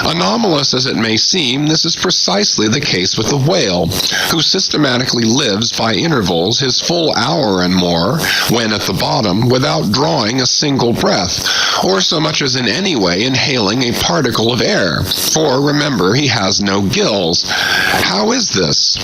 Anomalous as it may seem, this is precisely the case with the whale, who systematically lives by intervals his full hour and more, when at the bottom, without drawing a single breath, or so much as in any way inhaling a particle of air, for remember, he has no gills. How is this?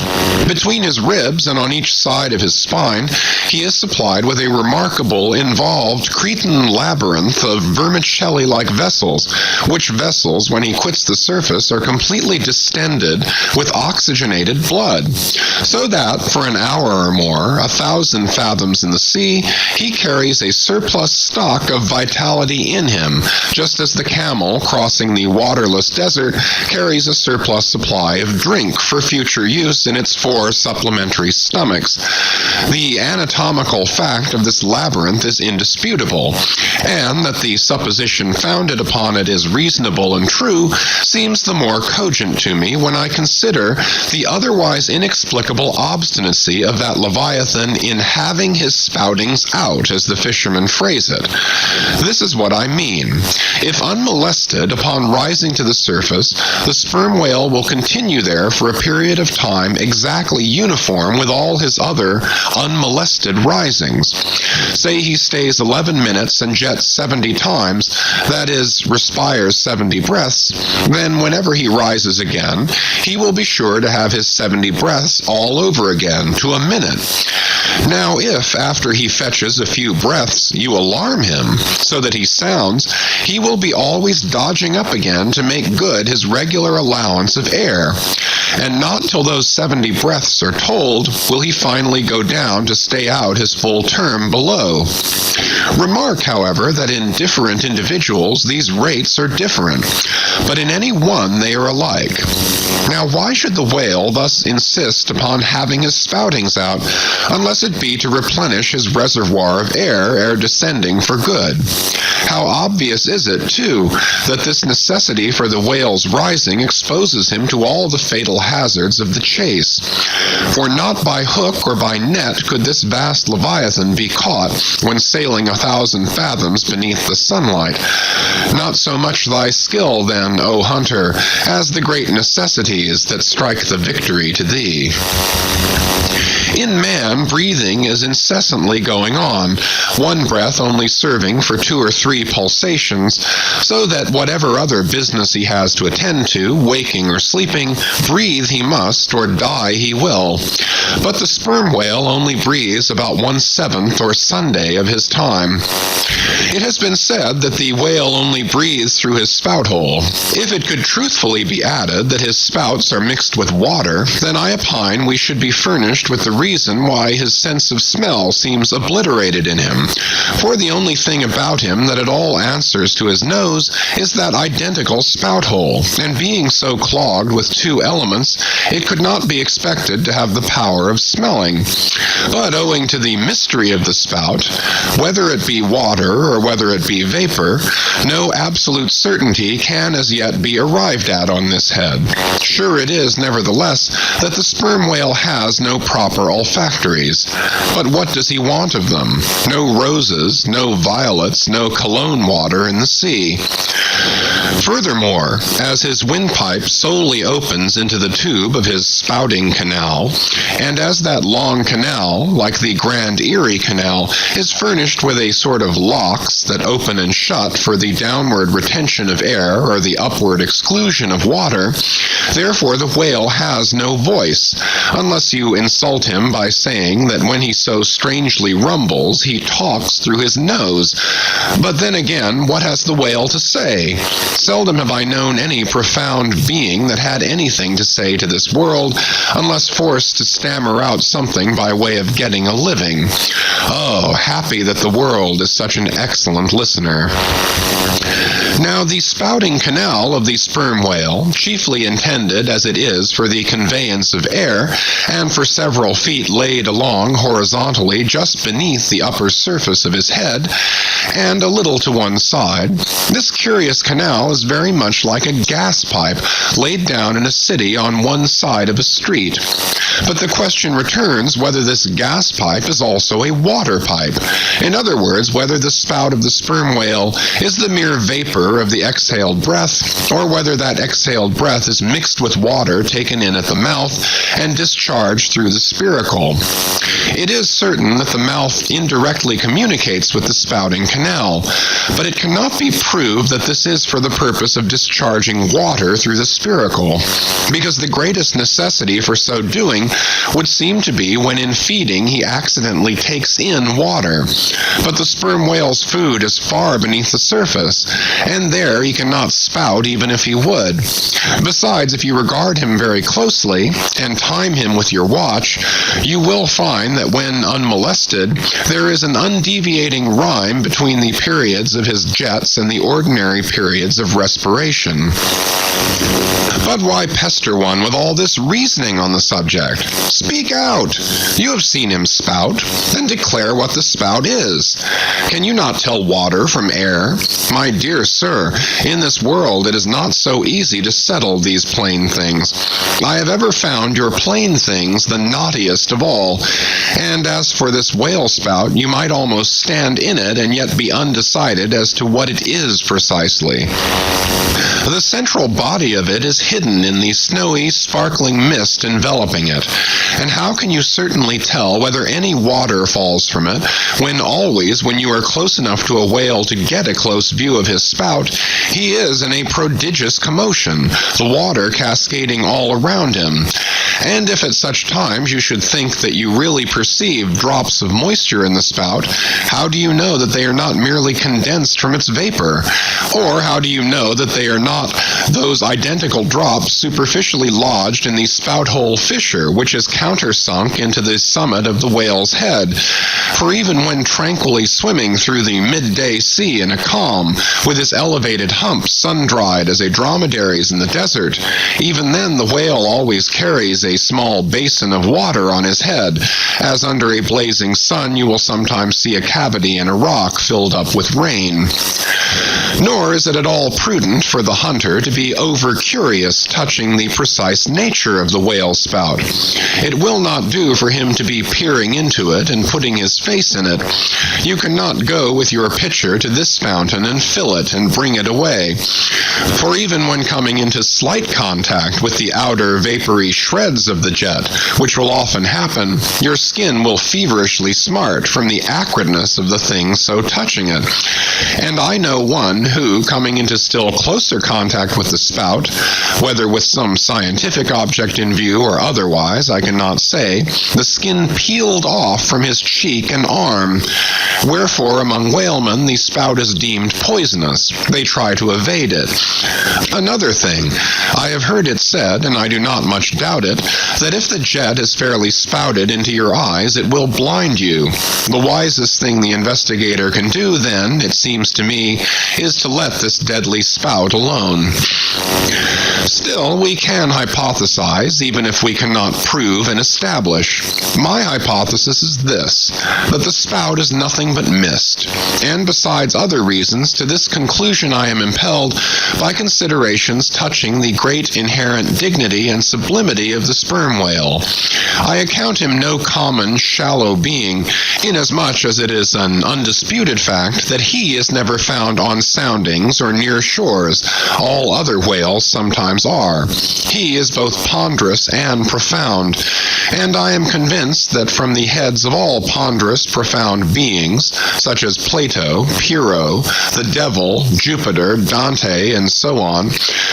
Between his ribs and on each side of his spine, he is supplied with a remarkable, involved Cretan labyrinth of vermicelli-like vessels, which vessels, when he quits the surface, are completely distended with oxygenated blood, so that for an hour or more, 1,000 fathoms in the sea, he carries a surplus stock of vitality in him, just as the camel crossing the waterless desert carries a surplus supply of drink for future use in its 4 supplementary stomachs. The anatomical fact of this labyrinth is indisputable, and that the supposition founded upon it is reasonable and true seems the more cogent to me when I consider the otherwise inexplicable obstinacy of that Leviathan in having his spoutings out, as the fishermen phrase it. This is what I mean. If unmolested, upon rising to the surface, the sperm whale will continue there for a period of time exactly uniform with all his other unmolested risings. Say he stays 11 minutes and jets 70 times, that is, respires 70 breaths, then whenever he rises again, he will be sure to have his 70 breaths all over again to a minute. Now if, after he fetches a few breaths, you alarm him so that he sounds, he will be always dodging up again to make good his regular allowance of air, and not till those 70 breaths are told will he finally go down to stay out his full term below. Remark, however, that in different individuals these rates are different, but in any one they are alike. Now why should the whale thus insist upon having his spoutings out, unless it be to replenish his reservoir of air ere descending for good? How obvious is it, too, that this necessity for the whale's rising exposes him to all the fatal hazards of the chase. For not by hook or by net could this vast Leviathan be caught when sailing sailing 1,000 fathoms beneath the sunlight. Not so much thy skill, then, O hunter, as the great necessities that strike the victory to thee. In man, breathing is incessantly going on, one breath only serving for 2 or 3 pulsations, so that whatever other business he has to attend to, waking or sleeping, breathe he must, or die he will. But the sperm whale only breathes about 1/7 or Sunday of his time. It has been said that the whale only breathes through his spout hole. If it could truthfully be added that his spouts are mixed with water, then I opine we should be furnished with the reason why his sense of smell seems obliterated in him. For the only thing about him that at all answers to his nose is that identical spout hole, and being so clogged with 2 elements, it could not be expected to have the power of smelling. But owing to the mystery of the spout, whether it be water or whether it be vapor, no absolute certainty can as yet be arrived at on this head. Sure it is, nevertheless, that the sperm whale has no proper olfactories. But what does he want of them? No roses, no violets, no cologne water in the sea. Furthermore, as his windpipe solely opens into the tube of his spouting canal, and as that long canal, like the Grand Erie Canal, is furnished with a sort of locks that open and shut for the downward retention of air or the upward exclusion of water, therefore the whale has no voice, unless you insult him by saying that when he so strangely rumbles, he talks through his nose. But then again, what has the whale to say? Seldom have I known any profound being that had anything to say to this world, unless forced to stammer out something by way of getting a living. Oh, happy that the world is such an excellent listener. Now, the spouting canal of the sperm whale, chiefly intended as it is for the conveyance of air, and for several feet laid along horizontally just beneath the upper surface of his head, and a little to one side, this curious canal is very much like a gas pipe laid down in a city on one side of a street. But the question returns whether this gas pipe is also a water pipe. In other words, whether the spout of the sperm whale is the mere vapor of the exhaled breath, or whether that exhaled breath is mixed with water taken in at the mouth and discharged through the spiracle. It is certain that the mouth indirectly communicates with the spouting canal, but it cannot be proved that this is for the purpose of discharging water through the spiracle, because the greatest necessity for so doing would seem to be when in feeding he accidentally takes in water. But the sperm whale's food is far beneath the surface, and there he cannot spout even if he would. Besides, if you regard him very closely and time him with your watch, you will find that when unmolested, there is an undeviating rhyme between the periods of his jets and the ordinary periods of respiration. But why pester one with all this reasoning on the subject? Speak out. You have seen him spout, then declare what the spout is. Can you not tell water from air? My dear sir, in this world it is not so easy to settle these plain things. I have ever found your plain things the knottiest of all, and as for this whale spout, you might almost stand in it and yet be undecided as to what it is precisely. The central body of it is hidden in the snowy, sparkling mist enveloping it, and how can you certainly tell whether any water falls from it, when always, when you are close enough to a whale to get a close view of his spout, he is in a prodigious commotion, the water cascading all around him? And if at such times you should think that you really perceive drops of moisture in the spout, how do you know that they are not merely condensed from its vapor? Or how do you know that they are not those identical drops superficially lodged in the spout hole fissure, which is countersunk into the summit of the whale's head? For even when tranquilly swimming through the midday sea in a calm, with his elevated hump sun-dried as a dromedary's in the desert, even then the whale always carries a small basin of water on his head, as under a blazing sun you will sometimes see a cavity in a rock filled up with rain. Nor is it at all prudent for the hunter to be over-curious touching the precise nature of the whale spout. It will not do for him to be peering into it and putting his face in it. You cannot go with your pitcher to this fountain and fill it and bring it away. For even when coming into slight contact with the outer vapory shreds of the jet, which will often happen, your skin will feverishly smart from the acridness of the thing so touching it. And I know one who, coming into still closer contact with the spout, whether with some scientific object in view or otherwise, I cannot say, the skin peeled off from his cheek and arm. Wherefore, among whalemen, the spout is deemed poisonous. They try to evade it. Another thing, I have heard it said, and I do not much doubt it, that if the jet is fairly spouted into your eyes, it will blind you. The wisest thing the investigator can do, then, it seems to me, is to let this deadly spout alone. Still, we can hypothesize, even if we cannot prove and establish. My hypothesis is this, that the spout is nothing but mist, and besides other reasons, to this conclusion I am impelled by considerations touching the great inherent dignity and sublimity of the sperm whale. I account him no common, shallow being, inasmuch as it is an undisputed fact that he is never found on soundings or near shores. All other whales sometimes are. He is both ponderous and profound, and I am convinced that from the heads of all ponderous, profound beings, such as Plato, Pyrrho, the devil, Jupiter, Dante, and so on,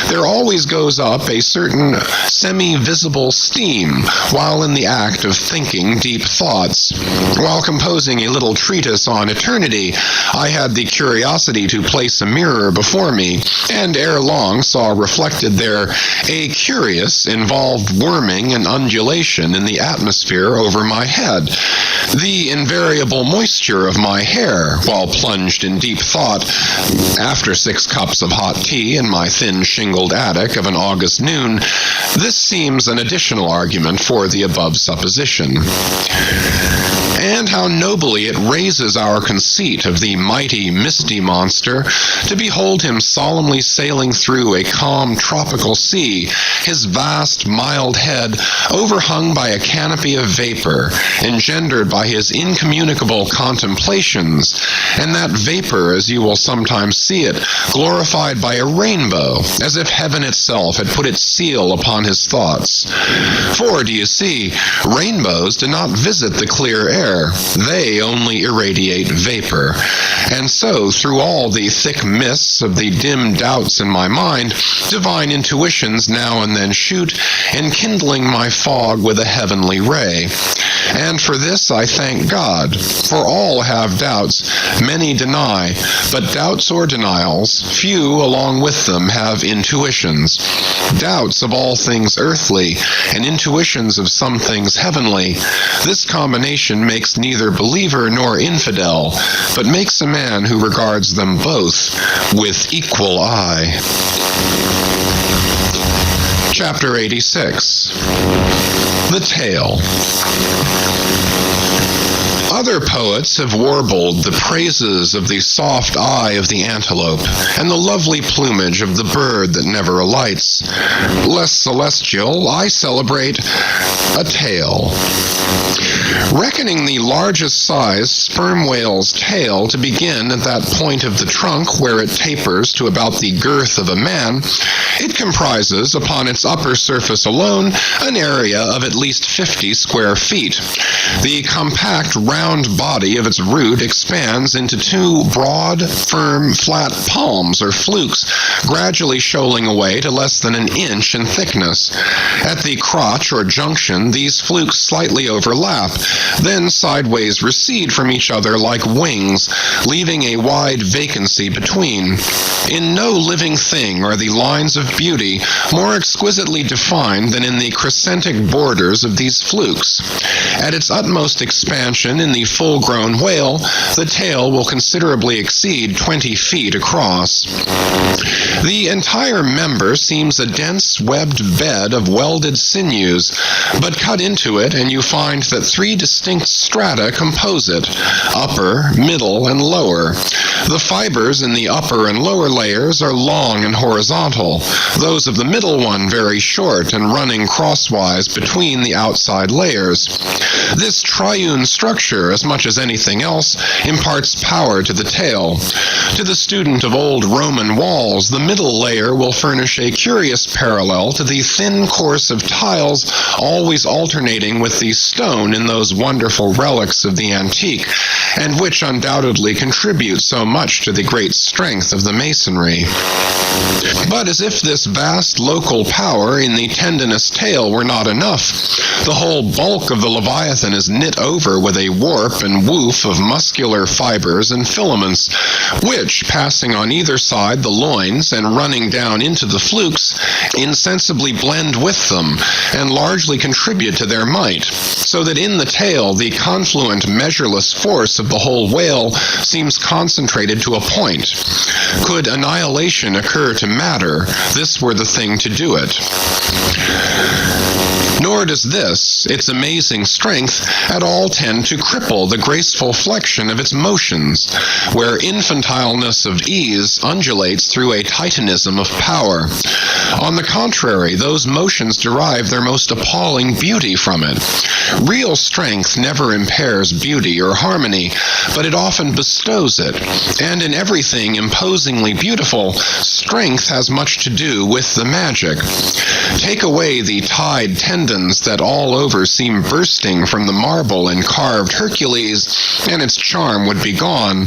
there always goes up a certain semi-visible steam while in the act of thinking deep thoughts. While composing a little treatise on eternity, I had the curiosity to place a mirror before me, and ere long saw reflected there a curious, involved worming and undulation in the atmosphere over my head. The invariable moisture of my hair, while plunged in deep thought, after 6 cups of hot tea in my thin shingled attic of an August noon, this seems an additional argument for the above supposition. And how nobly it raises our conceit of the mighty, misty monster to behold him solemnly sailing through a calm tropical sea, his vast, mild head overhung by a canopy of vapor, engendered by his incommunicable contemplations, and that vapor, as you will sometimes see it, glorified by a rainbow, as if heaven itself had put its seal upon his thoughts. For, do you see, rainbows do not visit the clear air. They only irradiate vapor. And so, through all the thick mists of the dim doubts in my mind, divine intuitions now and then shoot, enkindling my fog with a heavenly ray. And for this I thank God, for all have doubts, many deny, but doubts or denials, few along with them have intuitions. Doubts of all things earthly, and intuitions of some things heavenly. This combination makes neither believer nor infidel, but makes a man who regards them both with equal eye. Chapter 86. The Tale. Other poets have warbled the praises of the soft eye of the antelope and the lovely plumage of the bird that never alights. Less celestial, I celebrate a tale. Reckoning the largest size sperm whale's tail to begin at that point of the trunk where it tapers to about the girth of a man, it comprises, upon its upper surface alone, an area of at least 50 square feet. The compact round body of its root expands into 2 broad, firm, flat palms or flukes, gradually shoaling away to less than an inch in thickness. At the crotch or junction, these flukes slightly overlap, then sideways recede from each other like wings, leaving a wide vacancy between. In no living thing are the lines of beauty more exquisitely defined than in the crescentic borders of these flukes. At its utmost expansion in the full-grown whale, the tail will considerably exceed 20 feet across. The entire member seems a dense webbed bed of welded sinews, but cut into it and you find that 3 distinct strata compose it, upper, middle, and lower. The fibers in the upper and lower layers are long and horizontal, those of the middle one very short and running crosswise between the outside layers. This triune structure, as much as anything else, imparts power to the tail. To the student of old Roman walls, the middle layer will furnish a curious parallel to the thin course of tiles always alternating with the stone in those wonderful relics of the antique, and which undoubtedly contribute so much to the great strength of the masonry. But as if this vast local power in the tendinous tail were not enough, the whole bulk of the Leviathan is knit over with a warp and woof of muscular fibers and filaments, which, passing on either side the loins and running down into the flukes, insensibly blend with them and largely contribute to their might, so that in the tail the confluent measureless force of the whole whale seems concentrated to a point. Could annihilation occur to matter, this were the thing to do it. Nor does this, its amazing strength, at all tend to cripple the graceful flexion of its motions, where infantileness of ease undulates through a titanism of power. On the contrary, those motions derive their most appalling beauty from it. Real strength never impairs beauty or harmony, but it often bestows it, and in everything imposingly beautiful, strength has much to do with the magic. Take away the tied tendons that all over seem bursting from the marble and carved Hercules, and its charm would be gone.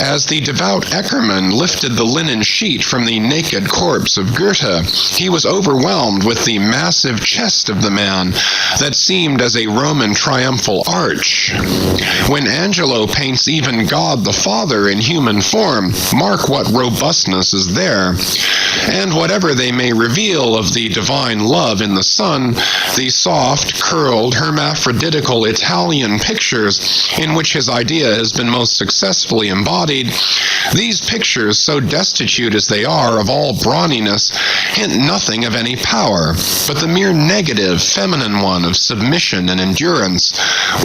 As the devout Eckermann lifted the linen sheet from the naked corpse of Goethe, he was overwhelmed with the massive chest of the man that seemed as a Roman triumphal arch. When Angelo paints even God the Father in human form, mark what robustness is there. And whatever they may reveal of the divine love in the Son, the soft, curled, hermaphroditical Italian pictures in which his idea has been most successfully embodied, these pictures, so destitute as they are of all brawniness, hint nothing of any power, but the mere negative, feminine one of submission and endurance,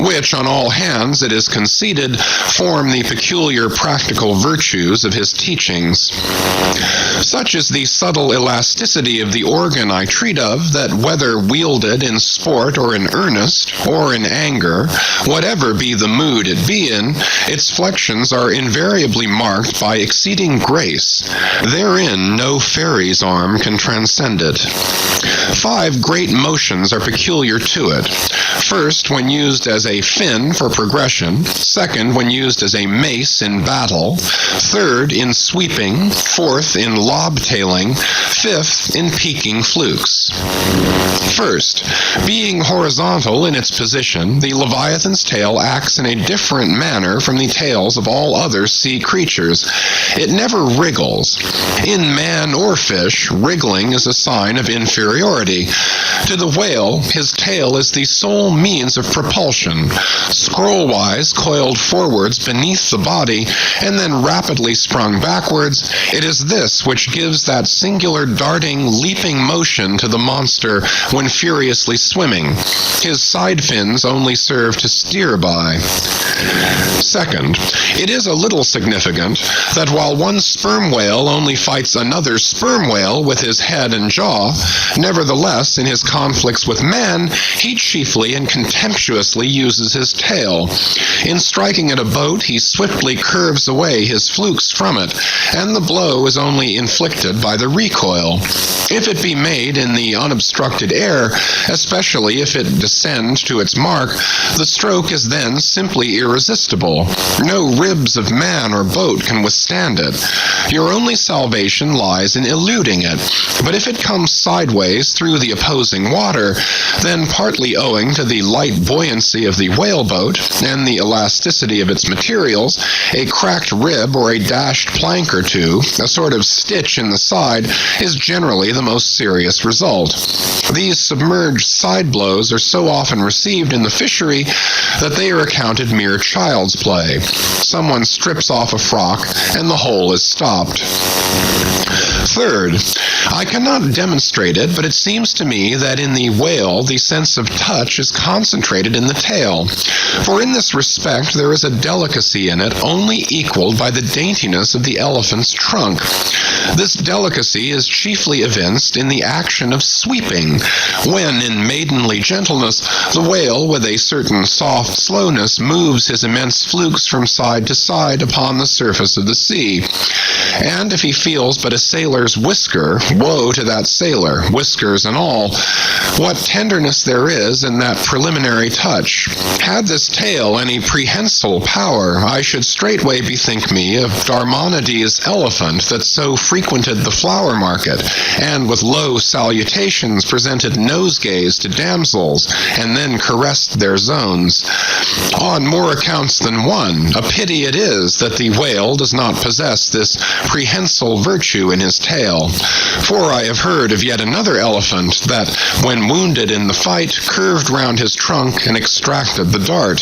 which, on all hands, it is conceded, form the peculiar practical virtues of his teachings. Such is the subtle elasticity of the organ I treat of, that whether wielded in sport or in earnest, or in anger, whatever be the mood it be in, its flexions are invariably marked by exceeding grace. Therein no fairy's arm can transcend it. 5 great motions are peculiar to it. First, when used as a fin for progression. Second, when used as a mace in battle. Third, in sweeping. Fourth, in lob-tailing. Fifth, in peaking flukes. First, being horizontal in its position, the Leviathan's tail acts in a different manner from the tails of all other sea creatures. It never wriggles. In man or fish, wriggling is a sign of inferiority. To the whale, his tail is the sole means of propulsion, scroll-wise coiled forwards beneath the body, and then rapidly sprung backwards. It is this which gives that singular darting, leaping motion to the monster when furiously swimming. His side fins only serve to steer by. Second, it is a little significant that while one sperm whale only fights another sperm whale with his head and jaw, nevertheless, in his conflicts with man, he chiefly and contemptuously uses his tail. In striking at a boat, he swiftly curves away his flukes from it, and the blow is only inflicted by the recoil. If it be made in the unobstructed air, especially if it descend to its mark, the stroke is then simply irresistible. No ribs of man or boat can withstand it. Your only salvation lies in eluding it, but if it comes sideways through the opposing water, then partly owing to the light buoyancy of the whaleboat and the elasticity of its materials, a cracked rib or a dashed plank or two, a sort of stitch in the side, is generally the most serious result. These submerged side blows are so often received in the fishery that they are accounted mere child's play. Someone strips off a frock, and the whole is stopped. Third, I cannot demonstrate it, but it seems to me that in the whale the sense of touch is concentrated in the tail. For in this respect there is a delicacy in it only equaled by the daintiness of the elephant's trunk. This delicacy is chiefly evinced in the action of sweeping, when in maidenly gentleness the whale with a certain soft slowness moves his immense flukes from side to side upon the surface of the sea. And if he feels but a sailor's whisker, woe to that sailor, whiskers and all. What tenderness there is in that preliminary touch. Had this tale any prehensile power, I should straightway bethink me of Darmonides' elephant that so frequented the flower market, and with low salutations presented nosegays to damsels, and then caressed their zones. On more accounts than one, a pity it is that the whale does not possess this prehensile virtue in his tail. For I have heard of yet another elephant that, when wounded in the fight, curved round his trunk and extracted the dart.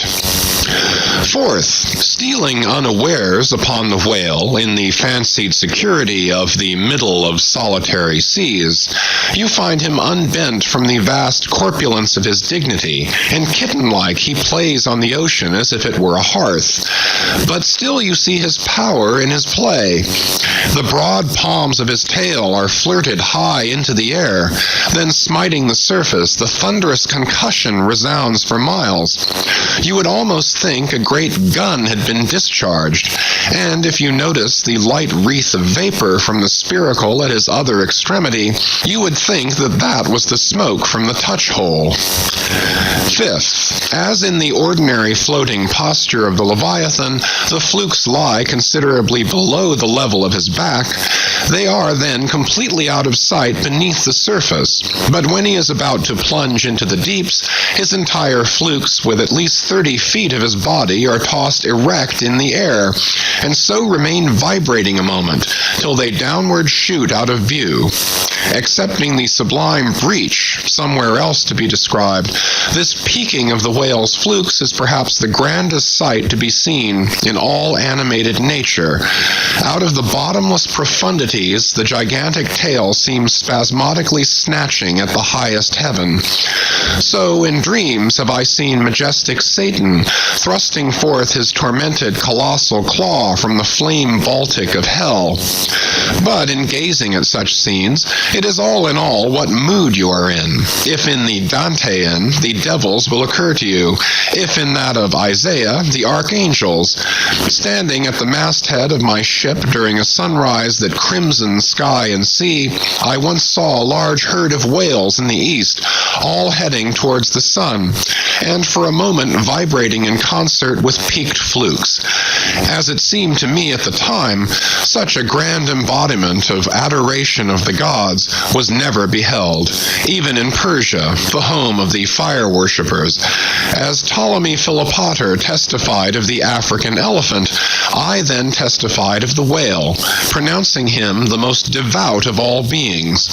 Fourth, stealing unawares upon the whale in the fancied security of the middle of solitary seas, you find him unbent from the vast corpulence of his dignity, and kitten-like he plays on the ocean as if it were a hearth. But still you see his power in his play. The broad palms of his tail are flirted high into the air, then smiting the surface, the thunderous concussion resounds for miles. You would almost think a great gun had been discharged, and if you notice the light wreath of vapor from the spiracle at his other extremity, you would think that that was the smoke from the touch-hole. Fifth, as in the ordinary floating posture of the Leviathan, the flukes lie considerably below the level of his back. They are then completely out of sight beneath the surface, but when he is about to plunge into the deeps, his entire flukes with at least 30 feet of his body are tossed erect in the air, and so remain vibrating a moment, till they downward shoot out of view. Excepting the sublime breach, somewhere else to be described, this peaking of the whale's flukes is perhaps the grandest sight to be seen in all animated nature. Out of the bottomless profundities, the gigantic tail seems spasmodically snatching at the highest heaven. So in dreams have I seen majestic Satan thrusting forth his tormented colossal claw from the flame Baltic of hell. But in gazing at such scenes, it is all in all what mood you are in. If in the Dantean, the devils will occur to you. If in that of Isaiah, the archangels. Standing at the masthead of my ship during a sunrise that crimsoned sky and sea, I once saw a large herd of whales in the east, all heading towards the sun, and for a moment vibrating in concert with peaked flukes. As it seemed to me at the time, such a grand embodiment of adoration of the gods was never beheld, even in Persia, the home of the fire worshippers. As Ptolemy Philopater testified of the African elephant, I then testified of the whale, pronouncing him the most devout of all beings.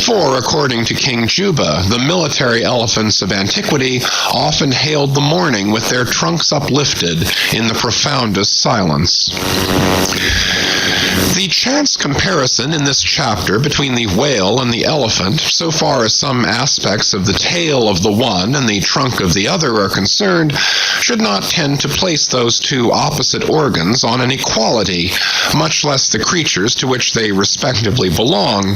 For, according to King Juba, the military elephants of antiquity often hailed the morning with their trunks uplifted in the profoundest silence. The chance comparison in this chapter between the whale and the elephant, so far as some aspects of the tail of the one and the trunk of the other are concerned, should not tend to place those two opposite organs on an equality, much less the creatures to which they respectively belong.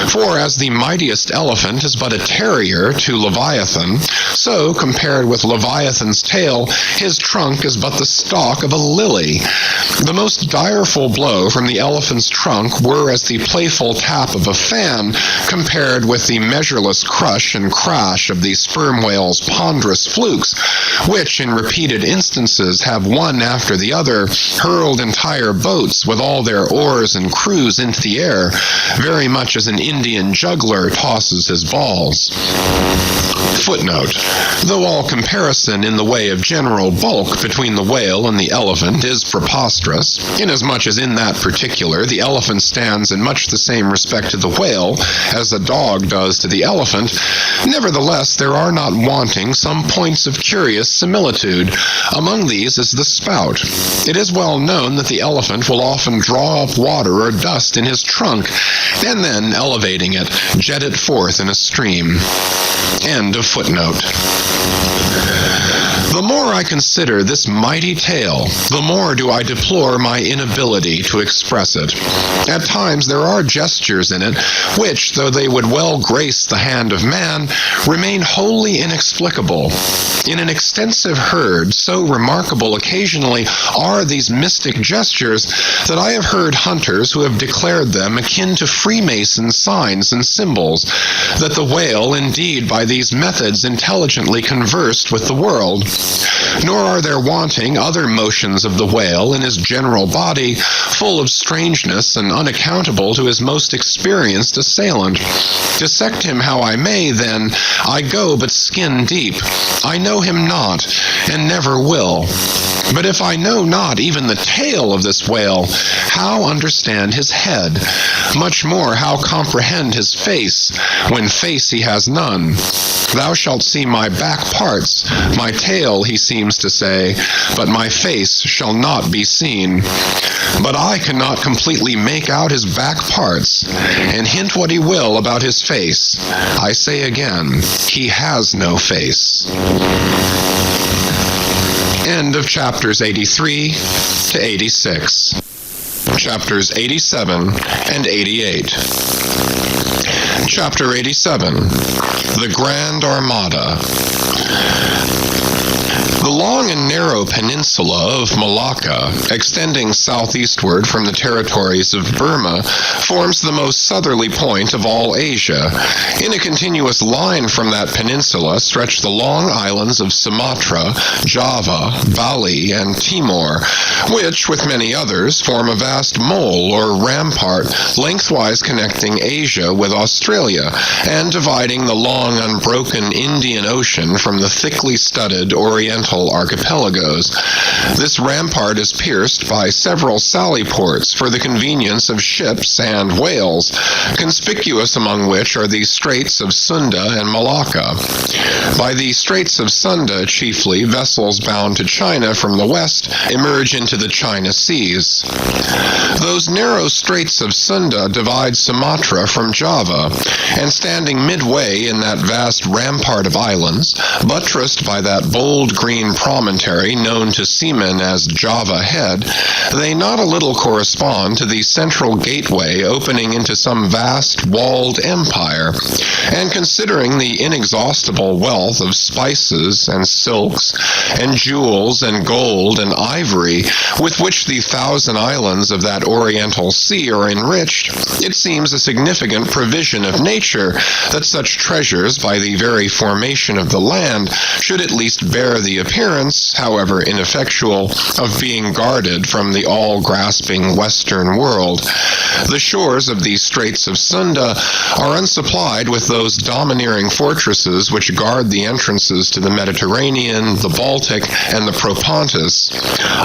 For as the mightiest elephant is but a terrier to Leviathan, so, compared with Leviathan's tail, his trunk is but the stalk of a lily. The most direful blow from the elephant's trunk were as the playful tap of a fan, compared with the measureless crush and crash of the sperm whale's ponderous flukes, which in repeated instances have one after the other hurled entire boats with all their oars and crews into the air, very much as an Indian juggler tosses his balls. Footnote: though all comparison in the way of general bulk between the whale and the elephant is preposterous, inasmuch as in that particular the elephant stands in much the same respect to the whale whale, as a dog does to the elephant, nevertheless there are not wanting some points of curious similitude. Among these is the spout. It is well known that the elephant will often draw up water or dust in his trunk, and then, elevating it, jet it forth in a stream. End of footnote. The more I consider this mighty tale, the more do I deplore my inability to express it. At times there are gestures in it which, though they would well grace the hand of man, remain wholly inexplicable. In an extensive herd, so remarkable occasionally are these mystic gestures that I have heard hunters who have declared them akin to Freemason signs and symbols, that the whale indeed by these methods intelligently conversed with the world. Nor are there wanting other motions of the whale in his general body, full of strangeness and unaccountable to his most experienced assailant. Dissect him how I may, then, I go but skin deep. I know him not, and never will. But if I know not even the tail of this whale, how understand his head? Much more how comprehend his face, when face he has none. Thou shalt see my back parts, my tail, he seems to say, but my face shall not be seen. But I cannot completely make out his back parts, and hint what he will about his face. I say again, he has no face. End of chapters 83 to 86. Chapters 87 and 88. Chapter 87, The Grand Armada. The long and narrow peninsula of Malacca, extending southeastward from the territories of Burma, forms the most southerly point of all Asia. In a continuous line from that peninsula stretch the long islands of Sumatra, Java, Bali, and Timor, which, with many others, form a vast mole or rampart lengthwise connecting Asia with Australia and dividing the long unbroken Indian Ocean from the thickly studded Oriental archipelagos. This rampart is pierced by several sally ports for the convenience of ships and whales, conspicuous among which are the Straits of Sunda and Malacca. By the Straits of Sunda, chiefly, vessels bound to China from the west emerge into the China Seas. Those narrow Straits of Sunda divide Sumatra from Java, and standing midway in that vast rampart of islands, buttressed by that bold green promontory known to seamen as Java Head, they not a little correspond to the central gateway opening into some vast walled empire, and considering the inexhaustible wealth of spices and silks and jewels and gold and ivory with which the 1,000 islands of that oriental sea are enriched, it seems a significant provision of nature that such treasures, by the very formation of the land, should at least bear the appearance, however ineffectual, of being guarded from the all-grasping Western world. The shores of the Straits of Sunda are unsupplied with those domineering fortresses which guard the entrances to the Mediterranean, the Baltic, and the Propontis.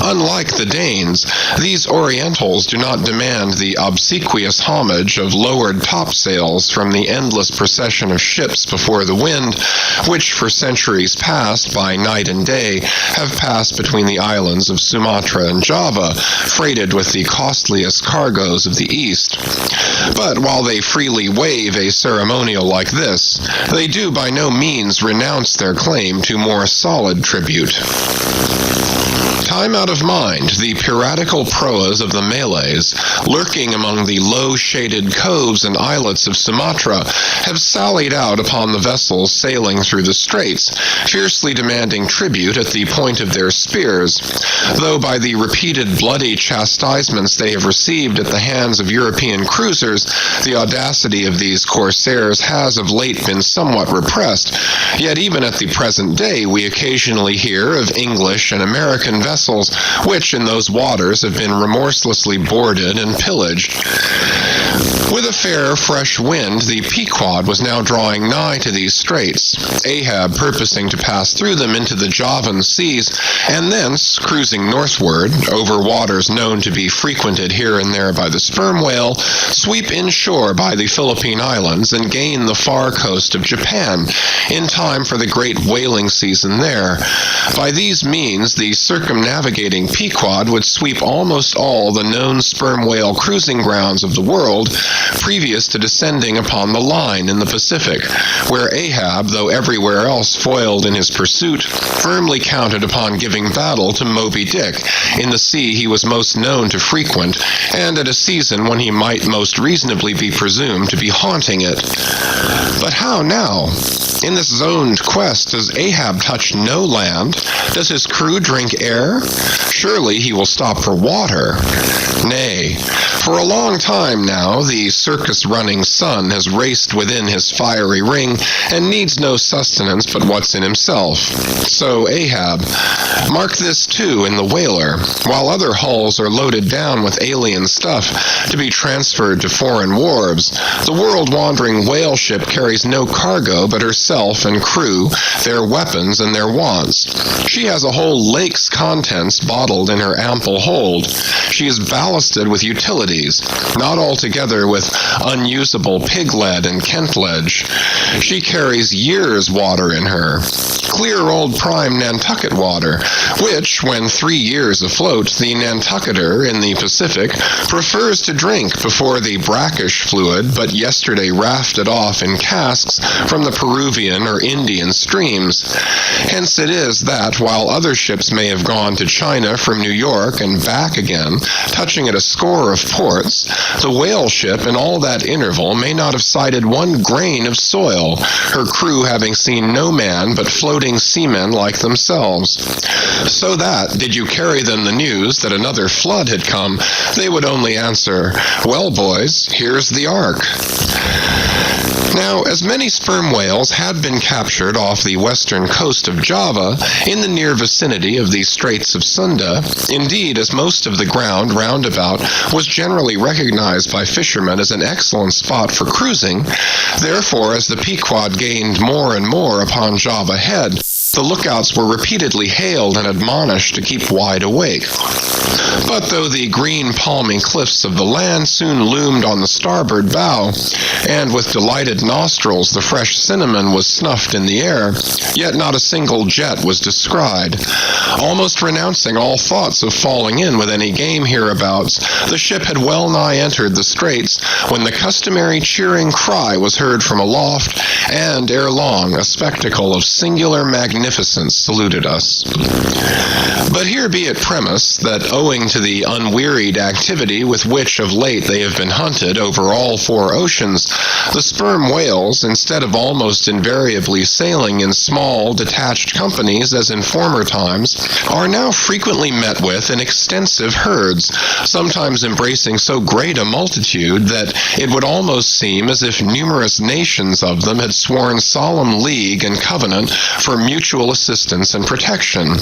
Unlike the Danes, these Orientals do not demand the obsequious homage of lowered topsails from the endless procession of ships before the wind, which for centuries past, by night and day, have passed between the islands of Sumatra and Java, freighted with the costliest cargoes of the East. But while they freely waive a ceremonial like this, they do by no means renounce their claim to more solid tribute. Time out of mind, the piratical proas of the Malays, lurking among the low-shaded coves and islets of Sumatra, have sallied out upon the vessels sailing through the straits, fiercely demanding tribute at the point of their spears, though by the repeated bloody chastisements they have received at the hands of European cruisers, the audacity of these corsairs has of late been somewhat repressed. Yet even at the present day we occasionally hear of English and American vessels which in those waters have been remorselessly boarded and pillaged. With a fair, fresh wind, the Pequod was now drawing nigh to these straits, Ahab purposing to pass through them into the Javan seas, and thence, cruising northward, over waters known to be frequented here and there by the sperm whale, sweep inshore by the Philippine Islands and gain the far coast of Japan, in time for the great whaling season there. By these means, the circumnavigating Pequod would sweep almost all the known sperm whale cruising grounds of the world, previous to descending upon the line in the Pacific, where Ahab, though everywhere else foiled in his pursuit, firmly counted upon giving battle to Moby Dick in the sea he was most known to frequent, and at a season when he might most reasonably be presumed to be haunting it. But how now? In this zoned quest, does Ahab touch no land? Does his crew drink air? Surely he will stop for water. Nay, for a long time now, the circus-running sun has raced within his fiery ring, and needs no sustenance but what's in himself. So Ahab, mark this too in the whaler, while other hulls are loaded down with alien stuff to be transferred to foreign wharves, the world-wandering whale ship carries no cargo but herself and crew, their weapons and their wants. She has a whole lake's contents bottled in her ample hold. She is ballasted with utilities, not altogether with unusable pig lead and Kent ledge. She carries years' water in her, clear old prime Nantucket water, which, when 3 years afloat, the Nantucketer in the Pacific prefers to drink before the brackish fluid but yesterday rafted off in casks from the Peruvian or Indian streams. Hence it is that, while other ships may have gone to China from New York and back again, touching at a score of ports, the whale ship in all that interval may not have sighted one grain of soil, her crew having seen no man but floating seamen like themselves. So that, did you carry them the news that another flood had come, they would only answer, "Well, boys, here's the ark." Now, as many sperm whales had been captured off the western coast of Java, in the near vicinity of the Straits of Sunda, indeed, as most of the ground round about was generally recognized by fishermen as an excellent spot for cruising, therefore, as the Pequod gained more and more upon Java Head, the lookouts were repeatedly hailed and admonished to keep wide awake. But though the green palmy cliffs of the land soon loomed on the starboard bow, and with delighted nostrils the fresh cinnamon was snuffed in the air, yet not a single jet was descried. Almost renouncing all thoughts of falling in with any game hereabouts, the ship had well nigh entered the straits when the customary cheering cry was heard from aloft, and ere long a spectacle of singular magnificence saluted us. But here be it premised that, owing to the unwearied activity with which of late they have been hunted over all 4 oceans, the sperm whales, instead of almost invariably sailing in small, detached companies as in former times, are now frequently met with in extensive herds, sometimes embracing so great a multitude that it would almost seem as if numerous nations of them had sworn solemn league and covenant for mutual assistance and protection.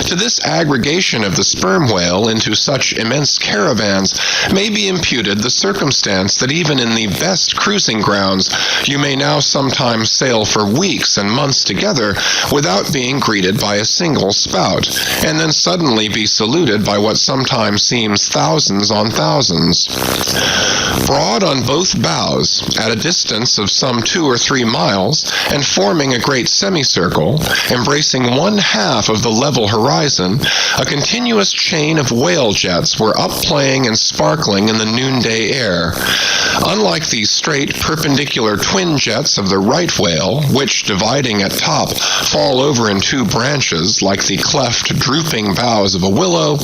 To this aggregation of the sperm whale into such immense caravans may be imputed the circumstance that even in the best cruising grounds you may now sometimes sail for weeks and months together without being greeted by a single spout, and then suddenly be saluted by what sometimes seems thousands on thousands. Broad on both bows, at a distance of some 2 or 3 miles, and forming a great semicircle, embracing 1/2 of the level horizon, a continuous chain of whale jets were up-playing and sparkling in the noonday air. Unlike the straight, perpendicular twin jets of the right whale, which, dividing at top, fall over in 2 branches like the cleft, drooping boughs of a willow,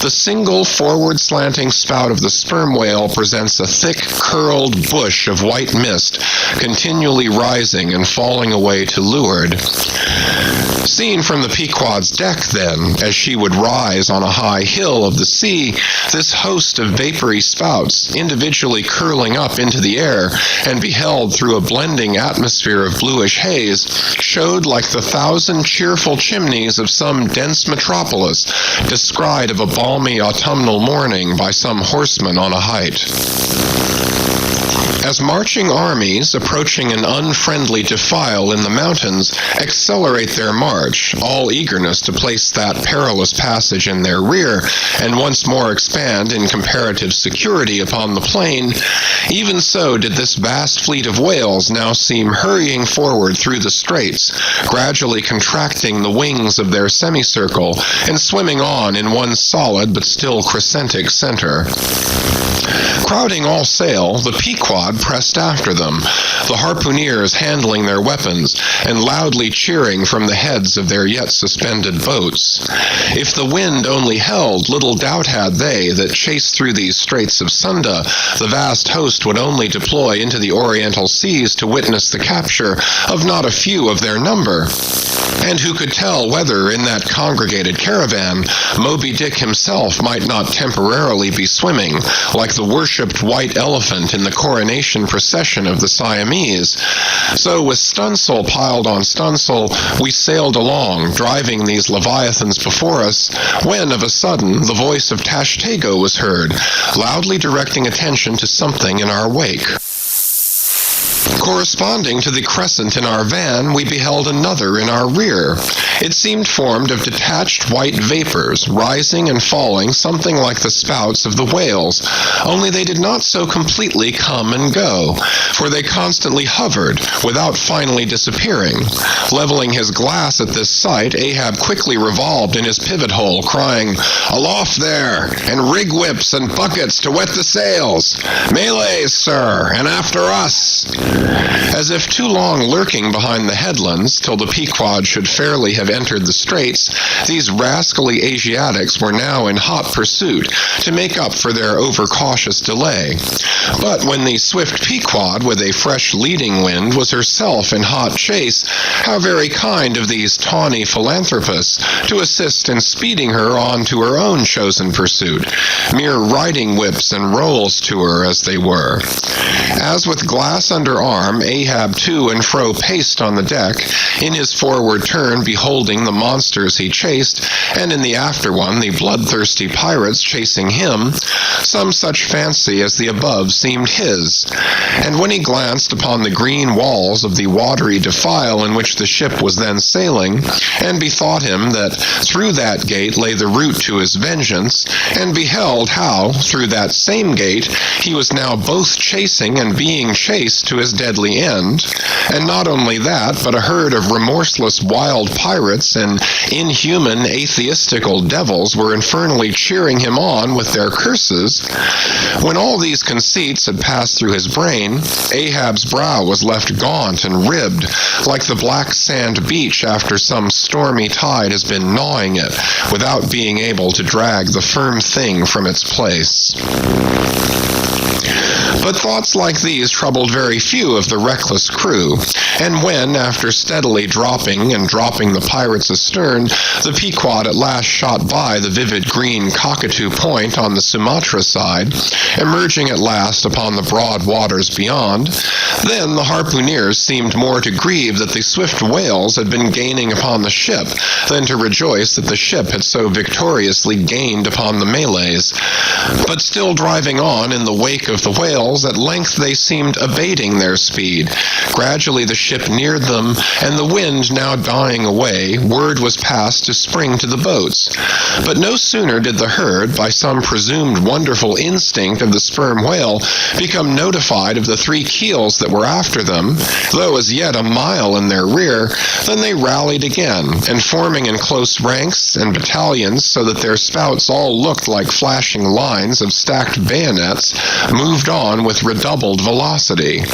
the single forward-slanting spout of the sperm whale presents a thick, curled bush of white mist, continually rising and falling away to leeward. Seen from the Pequod's deck, then, as she would rise on a high hill of the sea, this host of vapory spouts, individually curling up into the air, and beheld through a blending atmosphere of bluish haze, showed like the 1,000 cheerful chimneys of some dense metropolis, descried of a balmy autumnal morning by some horseman on a height. As marching armies approaching an unfriendly defile in the mountains accelerate their march, all eagerness to place that perilous passage in their rear and once more expand in comparative security upon the plain, even so did this vast fleet of whales now seem hurrying forward through the straits, gradually contracting the wings of their semicircle and swimming on in one solid but still crescentic center. Crowding all sail, the Pequod pressed after them, the harpooneers handling their weapons and loudly cheering from the heads of their yet suspended boats. If the wind only held, little doubt had they that chased through these straits of Sunda, the vast host would only deploy into the oriental seas to witness the capture of not a few of their number. And who could tell whether in that congregated caravan Moby Dick himself might not temporarily be swimming, like the worshipped white elephant in the coronation procession of the Siamese. So with stunsail piled on stunsail, we sailed along, driving these leviathans before us, when of a sudden the voice of Tashtego was heard, loudly directing attention to something in our wake. Corresponding to the crescent in our van, we beheld another in our rear. It seemed formed of detached white vapors, rising and falling something like the spouts of the whales, only they did not so completely come and go, for they constantly hovered, without finally disappearing. Leveling his glass at this sight, Ahab quickly revolved in his pivot hole, crying, "Aloft there, and rig whips and buckets to wet the sails! Malays, sir, and after us!" As if too long lurking behind the headlands, till the Pequod should fairly have entered the straits, these rascally Asiatics were now in hot pursuit, to make up for their overcautious delay. But when the swift Pequod, with a fresh leading wind, was herself in hot chase, how very kind of these tawny philanthropists to assist in speeding her on to her own chosen pursuit, mere riding whips and rolls to her as they were. As with glass under arm, Ahab to and fro paced on the deck, in his forward turn beholding the monsters he chased, and in the after one the bloodthirsty pirates chasing him, some such fancy as the above seemed his. And when he glanced upon the green walls of the watery defile in which the ship was then sailing, and bethought him that through that gate lay the route to his vengeance, and beheld how, through that same gate, he was now both chasing and being chased to his deadly end, and not only that, but a herd of remorseless wild pirates and inhuman atheistical devils were infernally cheering him on with their curses, when all these conceits had passed through his brain, Ahab's brow was left gaunt and ribbed, like the black sand beach after some stormy tide has been gnawing it, without being able to drag the firm thing from its place. But thoughts like these troubled very few of the reckless crew, and when, after steadily dropping the pirates astern, the Pequod at last shot by the vivid green Cockatoo Point on the Sumatra side, emerging at last upon the broad waters beyond, then the harpooneers seemed more to grieve that the swift whales had been gaining upon the ship than to rejoice that the ship had so victoriously gained upon the Malays. But still driving on in the wake of the whales, at length they seemed abating their speed. Gradually the ship neared them, and the wind now dying away, word was passed to spring to the boats. But no sooner did the herd, by some presumed wonderful instinct of the sperm whale, become notified of the three keels that were after them, though as yet a mile in their rear, than they rallied again, and forming in close ranks and battalions so that their spouts all looked like flashing lines of stacked bayonets, moved on with redoubled velocity.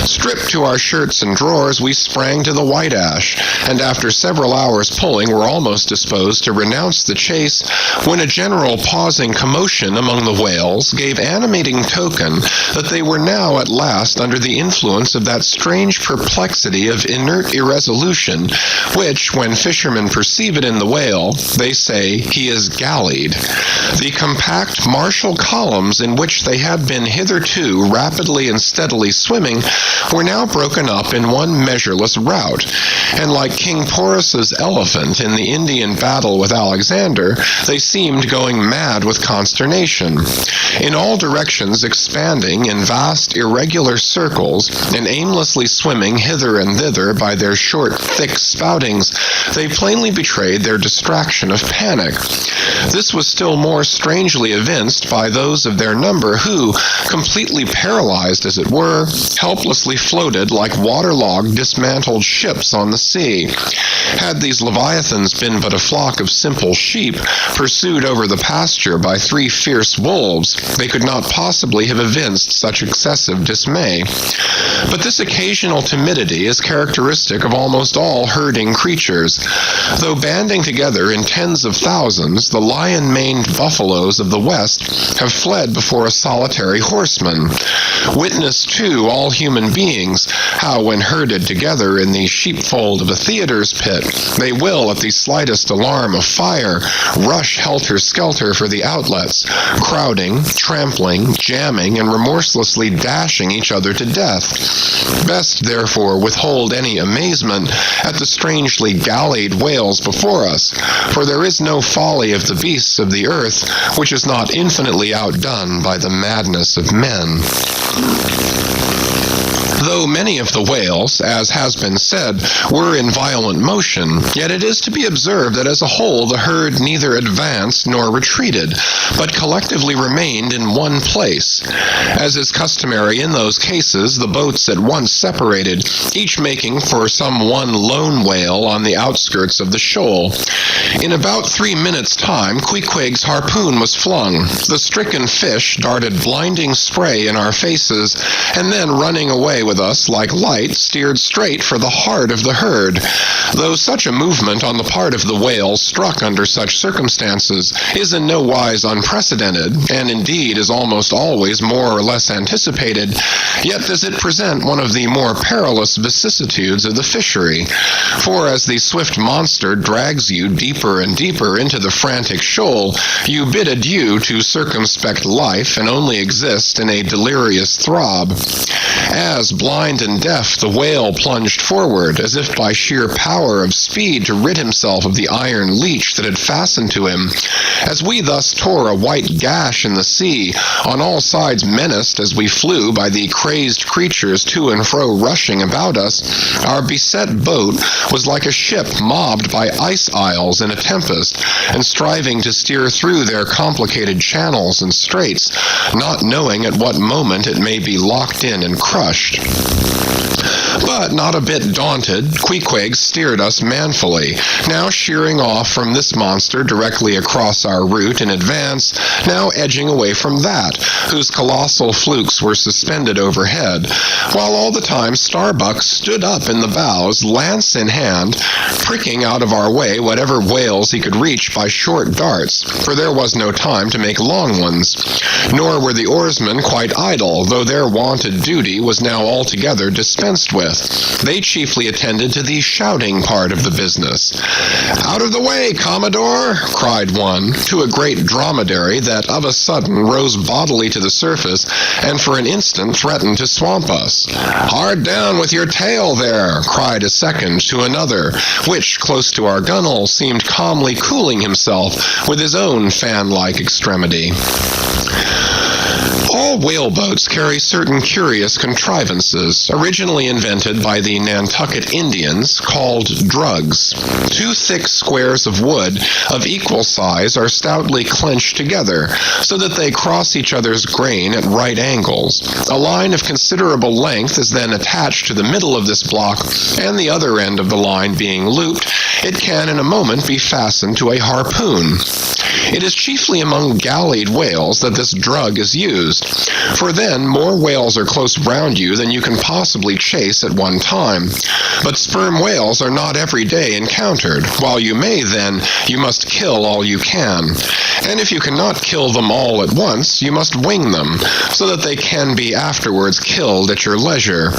Stripped to our shirts and drawers, we sprang to the White Ash, and after several hours pulling were almost disposed to renounce the chase, when a general pausing commotion among the whales gave animating token that they were now at last under the influence of that strange perplexity of inert irresolution, which, when fishermen perceive it in the whale, they say he is gallied. The compact martial columns in which they had been hitherto rapidly and steadily swimming, were now broken up in one measureless rout, and like King Porus's elephant in the Indian battle with Alexander, they seemed going mad with consternation. In all directions expanding in vast irregular circles, and aimlessly swimming hither and thither by their short, thick spoutings, they plainly betrayed their distraction of panic. This was still more strangely evinced by those of their number who, completely paralyzed as it were, helplessly floated like waterlogged, dismantled ships on the sea. Had these leviathans been but a flock of simple sheep, pursued over the pasture by 3 fierce wolves, they could not possibly have evinced such excessive dismay. But this occasional timidity is characteristic of almost all herding creatures. Though banding together in tens of thousands, the lion-maned buffaloes of the West have fled before a solitary horseman. Witness, too, all human beings, how when herded together in the sheepfold of a theater's pit, they will, at the slightest alarm of fire, rush helter-skelter for the outlets, crowding, trampling, jamming, and remorselessly dashing each other to death. Best, therefore, withhold any amazement at the strangely gallied whales before us, for there is no folly of the beasts of the earth which is not infinitely outdone by the madness of men. Though many of the whales, as has been said, were in violent motion, yet it is to be observed that as a whole the herd neither advanced nor retreated, but collectively remained in one place. As is customary in those cases, the boats at once separated, each making for some one lone whale on the outskirts of the shoal. In about 3 minutes' time, Queequeg's harpoon was flung. The stricken fish darted blinding spray in our faces, and then running away with us like light, steered straight for the heart of the herd. Though such a movement on the part of the whale struck under such circumstances is in no wise unprecedented, and indeed is almost always more or less anticipated, yet does it present one of the more perilous vicissitudes of the fishery. For as the swift monster drags you deeper and deeper into the frantic shoal, you bid adieu to circumspect life and only exist in a delirious throb. As, blind and deaf, the whale plunged forward, as if by sheer power of speed to rid himself of the iron leech that had fastened to him. As we thus tore a white gash in the sea, on all sides menaced as we flew by the crazed creatures to and fro rushing about us, our beset boat was like a ship mobbed by ice isles in a tempest, and striving to steer through their complicated channels and straits, not knowing at what moment it may be locked in and crushed. But not a bit daunted, Queequeg steered us manfully, now sheering off from this monster directly across our route in advance, now edging away from that, whose colossal flukes were suspended overhead, while all the time Starbuck stood up in the bows, lance in hand, pricking out of our way whatever whales he could reach by short darts, for there was no time to make long ones. Nor were the oarsmen quite idle, though their wonted duty was now altogether dispensed with. They chiefly attended to the shouting part of the business. "Out of the way, Commodore!" cried one, to a great dromedary that of a sudden rose bodily to the surface and for an instant threatened to swamp us. "Hard down with your tail there!" cried a second to another, which, close to our gunwale, seemed calmly cooling himself with his own fan-like extremity. All whaleboats carry certain curious contrivances, originally invented by the Nantucket Indians, called drugs. 2 thick squares of wood of equal size are stoutly clenched together, so that they cross each other's grain at right angles. A line of considerable length is then attached to the middle of this block, and the other end of the line being looped, it can in a moment be fastened to a harpoon. It is chiefly among gallied whales that this drug is used, for then more whales are close round you than you can possibly chase at one time. But sperm whales are not every day encountered, while you may then, you must kill all you can. And if you cannot kill them all at once, you must wing them, so that they can be afterwards killed at your leisure.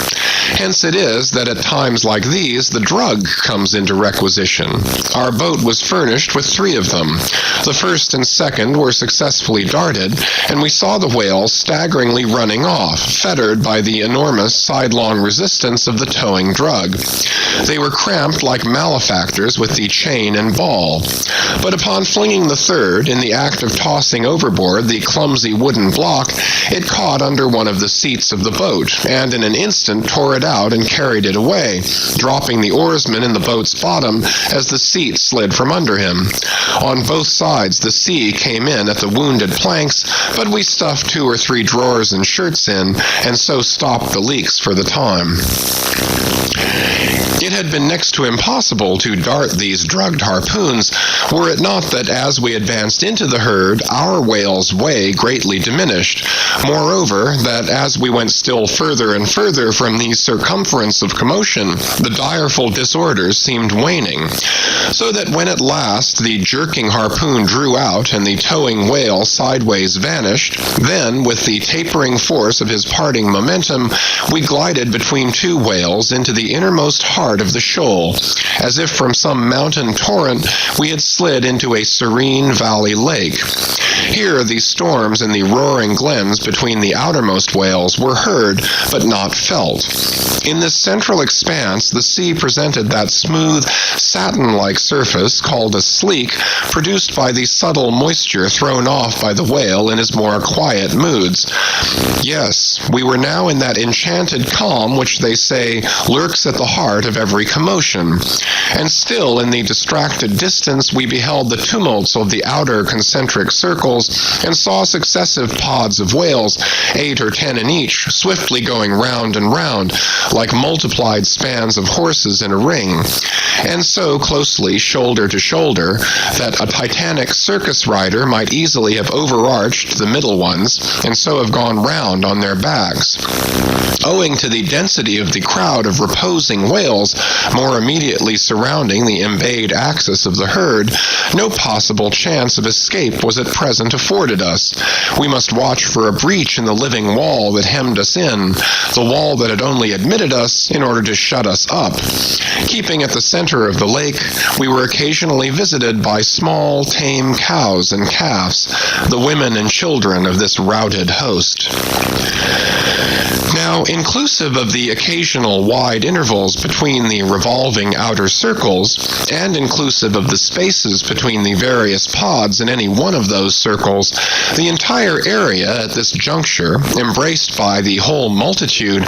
Hence it is that at times like these, the drug comes into requisition. Our boat was furnished with 3 of them. The first and second were successfully darted, and we saw the whales staggeringly running off, fettered by the enormous sidelong resistance of the towing drug. They were cramped like malefactors with the chain and ball. But upon flinging the third, in the act of tossing overboard the clumsy wooden block, it caught under one of the seats of the boat, and in an instant tore it out and carried it away, dropping the oarsman in the boat's bottom as the seat slid from under him. On both sides the sea came in at the wounded planks, but we stuffed 2 or 3 drawers and shirts in, and so stopped the leaks for the time. It had been next to impossible to dart these drugged harpoons, were it not that as we advanced into the herd, our whale's way greatly diminished. Moreover, that as we went still further and further from the circumference of commotion, the direful disorders seemed waning, so that when at last the jerking harpoon drew out and the towing whale sideways vanished, then, with the tapering force of his parting momentum, we glided between 2 whales into the innermost heart of the shoal. As if from some mountain torrent, we had slid into a serene valley lake. Here the storms in the roaring glens between the outermost whales were heard, but not felt. In this central expanse, the sea presented that smooth, satin-like surface called a sleek, produced by the subtle moisture thrown off by the whale in his more quiet moods. Yes, we were now in that enchanted calm which they say lurks at the heart of every commotion. And still in the distracted distance we beheld the tumults of the outer concentric circles, and saw successive pods of whales, 8 or 10 in each, swiftly going round and round, like multiplied spans of horses in a ring, and so closely shoulder to shoulder that a titanic circus rider might easily have overarched the middle ones, and so have gone round on their backs. Owing to the density of the crowd of reposing whales more immediately surrounding the embayed axis of the herd, no possible chance of escape was at present afforded us. We must watch for a breach in the living wall that hemmed us in, the wall that had only admitted us in order to shut us up. Keeping at the center of the lake, we were occasionally visited by small, tame cows and calves, the women and children of this routed host. Now, inclusive of the occasional wide intervals between the revolving outer circles, and inclusive of the spaces between the various pods in any one of those circles, the entire area at this juncture, embraced by the whole multitude,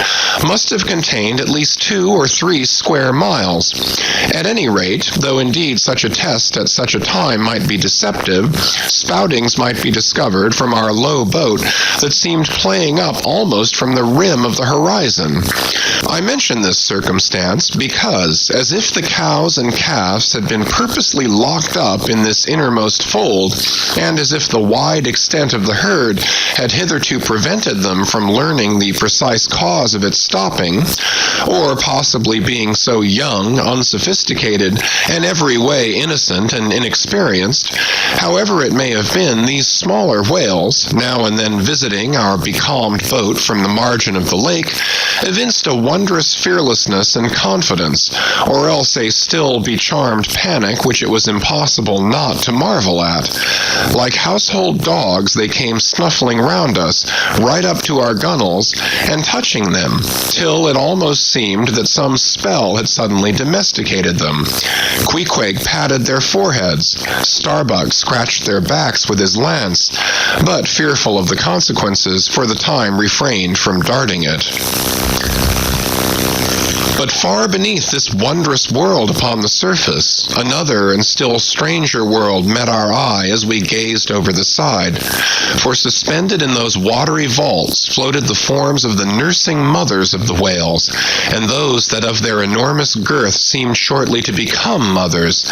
must have contained at least 2 or 3 square miles. At any rate, though indeed such a test at such a time might be deceptive, spoutings might be discovered from our low boat that seemed playing up almost from the rim of the horizon. I mention this circumstance because, as if the cows and calves had been purposely locked up in this innermost fold, and as if the wide extent of the herd had hitherto prevented them from learning the precise cause of its stopping, or possibly being so young, unsophisticated, and every way innocent and inexperienced, however it may have been, these smaller whales, now and then visiting our becalmed boat from the margin of the lake, evinced a wondrous fearlessness and confidence, or else a still becharmed panic which it was impossible not to marvel at. Like household dogs, they came snuffling round us, right up to our gunwales, and touching them, till it almost seemed that some spell had suddenly domesticated them. Queequeg patted their foreheads, Starbuck scratched their backs with his lance, but fearful of the consequences, for the time refrained from darting it. But far beneath this wondrous world upon the surface, another and still stranger world met our eye as we gazed over the side. For suspended in those watery vaults floated the forms of the nursing mothers of the whales, and those that of their enormous girth seemed shortly to become mothers.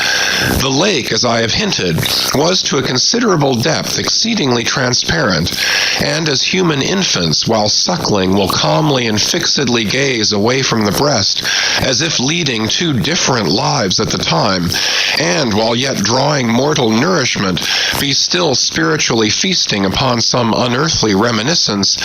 The lake, as I have hinted, was to a considerable depth exceedingly transparent, and as human infants, while suckling, will calmly and fixedly gaze away from the breast, as if leading 2 different lives at the time, and while yet drawing mortal nourishment, be still spiritually feasting upon some unearthly reminiscence,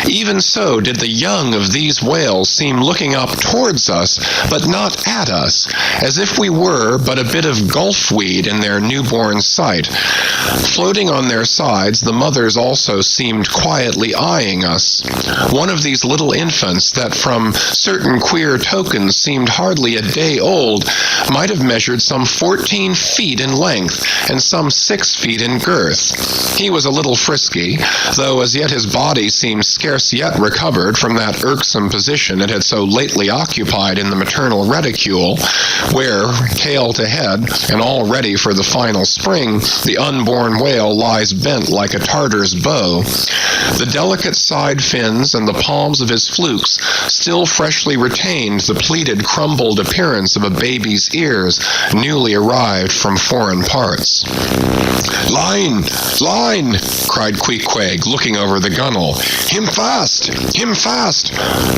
even so did the young of these whales seem looking up towards us, but not at us, as if we were but a bit of gulfweed in their newborn sight. Floating on their sides, the mothers also seemed quietly eyeing us. One of these little infants that from certain queer tokens seemed hardly a day old might have measured some 14 feet in length and some 6 feet in girth. He was a little frisky, though as yet his body seemed scarce yet recovered from that irksome position it had so lately occupied in the maternal reticule, where, tail to head, and all ready for the final spring, the unborn whale lies bent like a Tartar's bow. The delicate side fins and the palms of his flukes still freshly retained the pleated, crumbled appearance of a baby's ears newly arrived from foreign parts. "Line! Line!" cried Queequeg, looking over the gunwale. "Him fast! Him fast!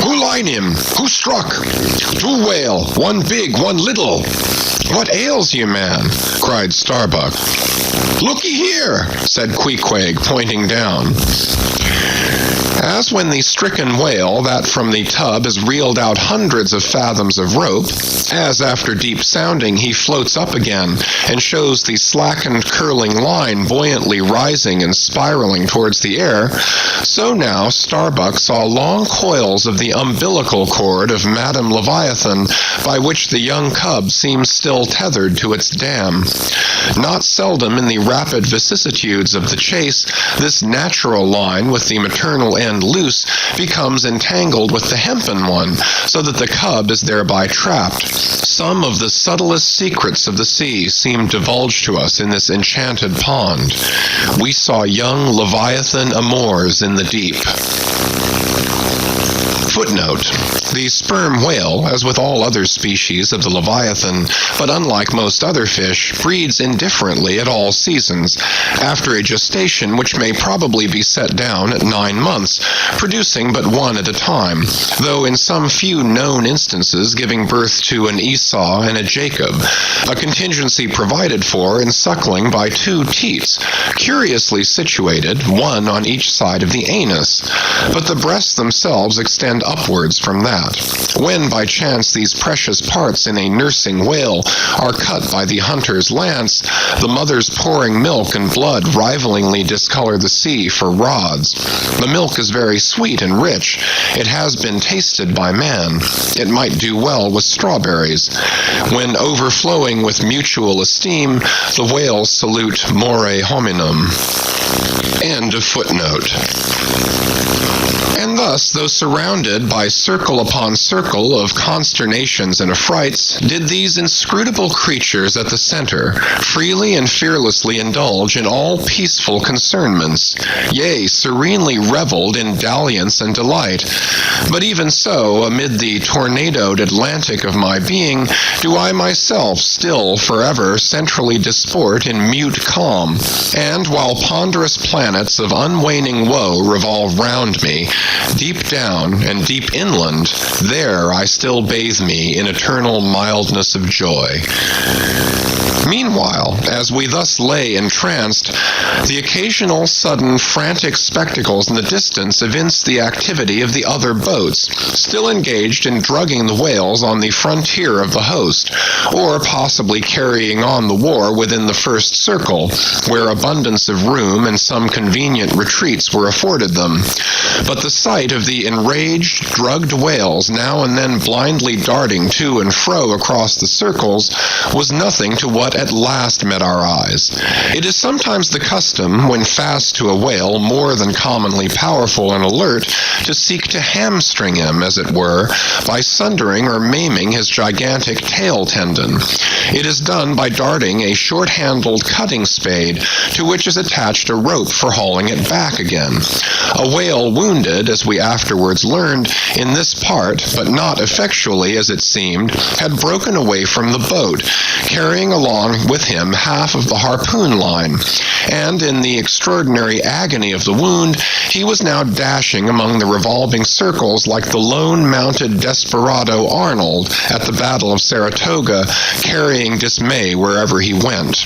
Who line him? Who struck? 2 whale, 1 big, 1 little." "What ails you, man?" cried Starbuck. "Looky here," said Queequeg, pointing down. As when the stricken whale that from the tub has reeled out hundreds of fathoms of rope, as after deep sounding he floats up again and shows the slackened curling line buoyantly rising and spiraling towards the air, so now Starbuck saw long coils of the umbilical cord of Madame Leviathan by which the young cub seems still tethered to its dam. Not seldom in the rapid vicissitudes of the chase, this natural line with the maternal end loose becomes entangled with the hempen one, so that the cub is thereby trapped. Some of the subtlest secrets of the sea seemed divulged to us in this enchanted pond. We saw young Leviathan amours in the deep. Footnote: the sperm whale, as with all other species of the Leviathan, but unlike most other fish, breeds indifferently at all seasons, after a gestation which may probably be set down at 9 months, producing but one at a time, though in some few known instances giving birth to an Esau and a Jacob, a contingency provided for in suckling by 2 teats, curiously situated, one on each side of the anus, but the breasts themselves extend upwards from that. When by chance these precious parts in a nursing whale are cut by the hunter's lance, the mother's pouring milk and blood rivalingly discolor the sea for rods. The milk is very sweet and rich. It has been tasted by man. It might do well with strawberries. When overflowing with mutual esteem, the whales salute more hominum. End of footnote. And thus, though surrounded by circle upon circle of consternations and affrights, did these inscrutable creatures at the center freely and fearlessly indulge in all peaceful concernments, yea, serenely reveled in dalliance and delight. But even so, amid the tornadoed Atlantic of my being, do I myself still forever centrally disport in mute calm, and while ponderous planets of unwaning woe revolve round me, deep down and deep inland, there I still bathe me in eternal mildness of joy. Meanwhile, as we thus lay entranced, the occasional sudden frantic spectacles in the distance evinced the activity of the other boats, still engaged in drugging the whales on the frontier of the host, or possibly carrying on the war within the first circle, where abundance of room and some convenient retreats were afforded them. But the sight of the enraged, drugged whales now and then blindly darting to and fro across the circles was nothing to what at last met our eyes. It is sometimes the custom, when fast to a whale more than commonly powerful and alert, to seek to hamstring him, as it were, by sundering or maiming his gigantic tail tendon. It is done by darting a short-handled cutting spade, to which is attached a rope for hauling it back again. A whale wounded, as we afterwards learned, in this part, but not effectually as it seemed, had broken away from the boat, carrying along with him half of the harpoon line, and in the extraordinary agony of the wound, he was now dashing among the revolving circles like the lone-mounted desperado Arnold at the Battle of Saratoga, carrying dismay wherever he went.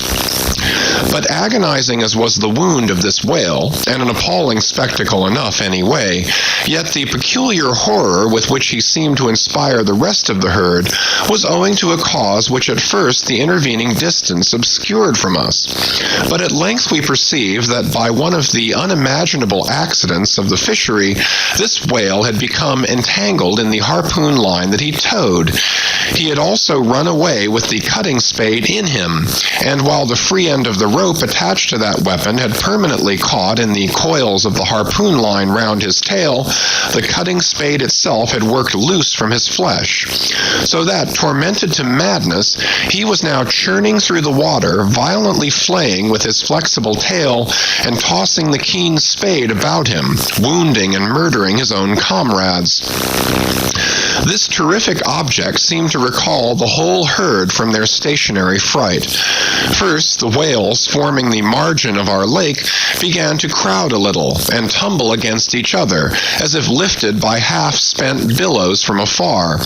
But agonizing as was the wound of this whale, and an appalling spectacle enough anyway, yet the peculiar horror with which he seemed to inspire the rest of the herd was owing to a cause which at first the intervening distance obscured from us. But at length we perceived that by one of the unimaginable accidents of the fishery, this whale had become entangled in the harpoon line that he towed. He had also run away with the cutting spade in him, and while the free end of the rope attached to that weapon had permanently caught in the coils of the harpoon line round his tail, the cutting spade itself had worked loose from his flesh, so that, tormented to madness, he was now churning through the water, violently flaying with his flexible tail and tossing the keen spade about him, wounding and murdering his own comrades. This terrific object seemed to recall the whole herd from their stationary fright. First, the whales, forming the margin of our lake, began to crowd a little and tumble against each other, as if lifted by half-spent billows from afar.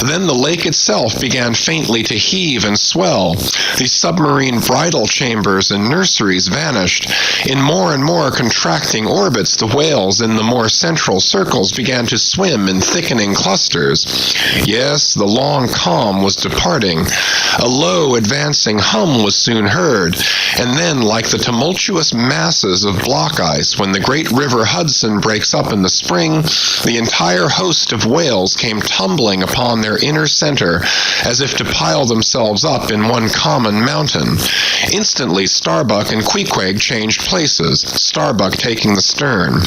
Then the lake itself began faintly to heave and swell. The submarine bridal chambers and nurseries vanished. In more and more contracting orbits, the whales in the more central circles began to swim in thickening clusters. Yes, the long calm was departing. A low advancing hum was soon heard, and then, like the tumultuous masses of block ice when the great river Hudson breaks up in the spring, the entire host of whales came tumbling upon their inner center, as if to pile themselves up in one common mountain. Instantly Starbuck and Queequeg changed places, Starbuck taking the stern.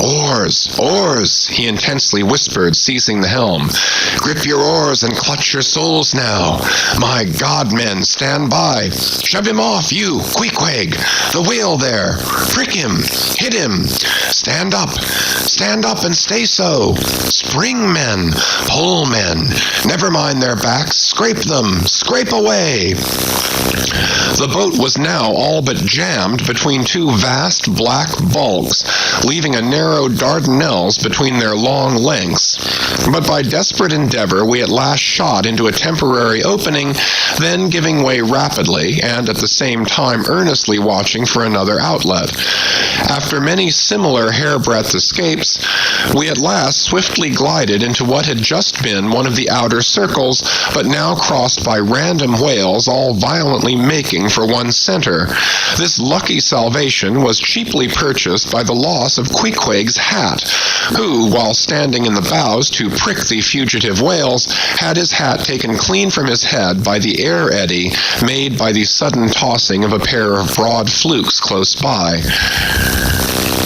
"Oars, oars," he intensely whispered, seizing the helm. "Grip your oars and clutch your souls now. My God, men, stand by. Shove him off, you, Queequeg. The whale there. Prick him. Hit him. Stand up and stay so. Spring, men. Pull, men. Never mind their backs. Scrape them. Scrape away." The boat was now all but jammed between two vast black bulks, leaving a narrow Dardanelles between their long lengths. But by desperate endeavor we at last shot into a temporary opening, then giving way rapidly, and at the same time earnestly watching for another outlet. After many similar hairbreadth escapes, we at last swiftly glided into what had just been one of the outer circles, but now crossed by random whales all violently making for one center. This lucky salvation was cheaply purchased by the loss of Queequeg's hat, who, while standing in the bows to prick the fugitive whales, had his hat taken clean from his head by the air eddy made by the sudden tossing of a pair of broad flukes close by.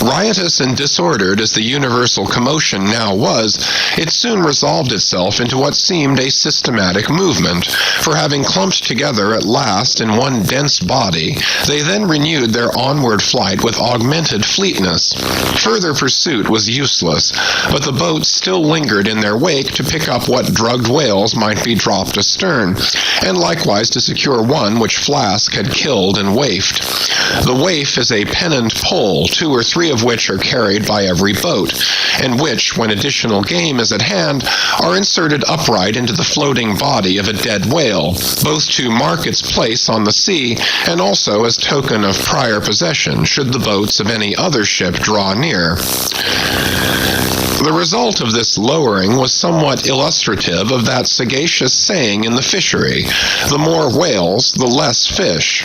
Riotous and disordered as the universal commotion now was, it soon resolved itself into what seemed a systematic movement, for having clumped together at last in one dense body, they then renewed their onward flight with augmented fleetness. Further pursuit was useless, but the boats still lingered in their wake to pick up what drugged whales might be dropped astern, and likewise to secure one which Flask had killed and waifed. The waif is a pennant pole, 2 or 3 of which are carried by every boat, and which, when additional game is at hand, are inserted upright into the floating body of a dead whale, both to mark its place on the sea and also as token of prior possession should the boats of any other ship draw near. The result of this lowering was somewhat illustrative of that sagacious saying in the fishery, "The more whales, the less fish."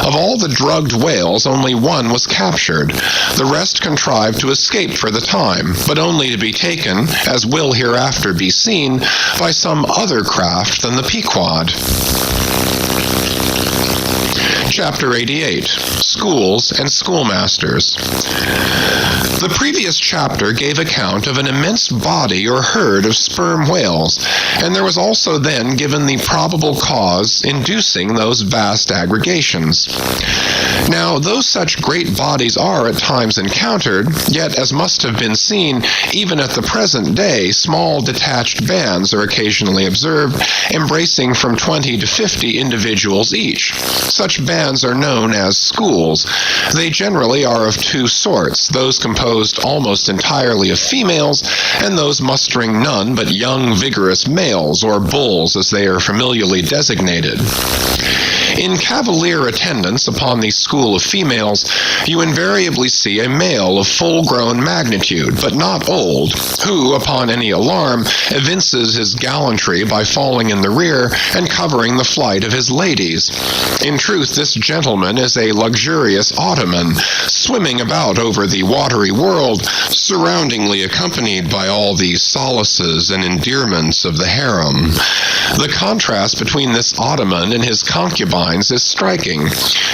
Of all the drugged whales, only one was captured. The rest contrived to escape for the time, but only to be taken, as will hereafter be seen, by some other craft than the Pequod. Chapter 88, Schools and Schoolmasters. The previous chapter gave account of an immense body or herd of sperm whales, and there was also then given the probable cause inducing those vast aggregations. Now, though such great bodies are at times encountered, yet, as must have been seen, even at the present day, small detached bands are occasionally observed, embracing from 20 to 50 individuals each. Such bands are known as schools. They generally are of two sorts, those composed almost entirely of females, and those mustering none but young, vigorous males, or bulls as they are familiarly designated. In cavalier attendance upon the school of females, you invariably see a male of full-grown magnitude, but not old, who, upon any alarm, evinces his gallantry by falling in the rear and covering the flight of his ladies. In truth, this gentleman is a luxurious ottoman, swimming about over the watery world, surroundingly accompanied by all the solaces and endearments of the harem. The contrast between this ottoman and his concubines is striking,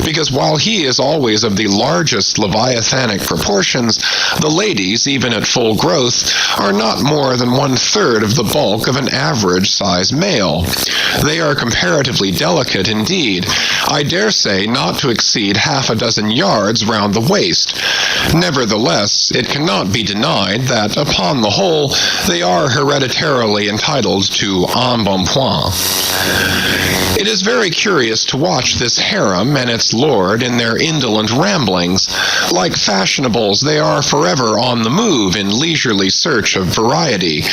because while he is always of the largest leviathanic proportions, the ladies, even at full growth, are not more than 1/3 of the bulk of an average-sized male. They are comparatively delicate indeed, I dare say not to exceed half a dozen yards round the waist. Nevertheless, it cannot be denied that, upon the whole, they are hereditarily entitled to embonpoint. It is very curious to watch this harem and its lord in their indolent ramblings. Like fashionables, they are forever on the move in leisurely search of variety.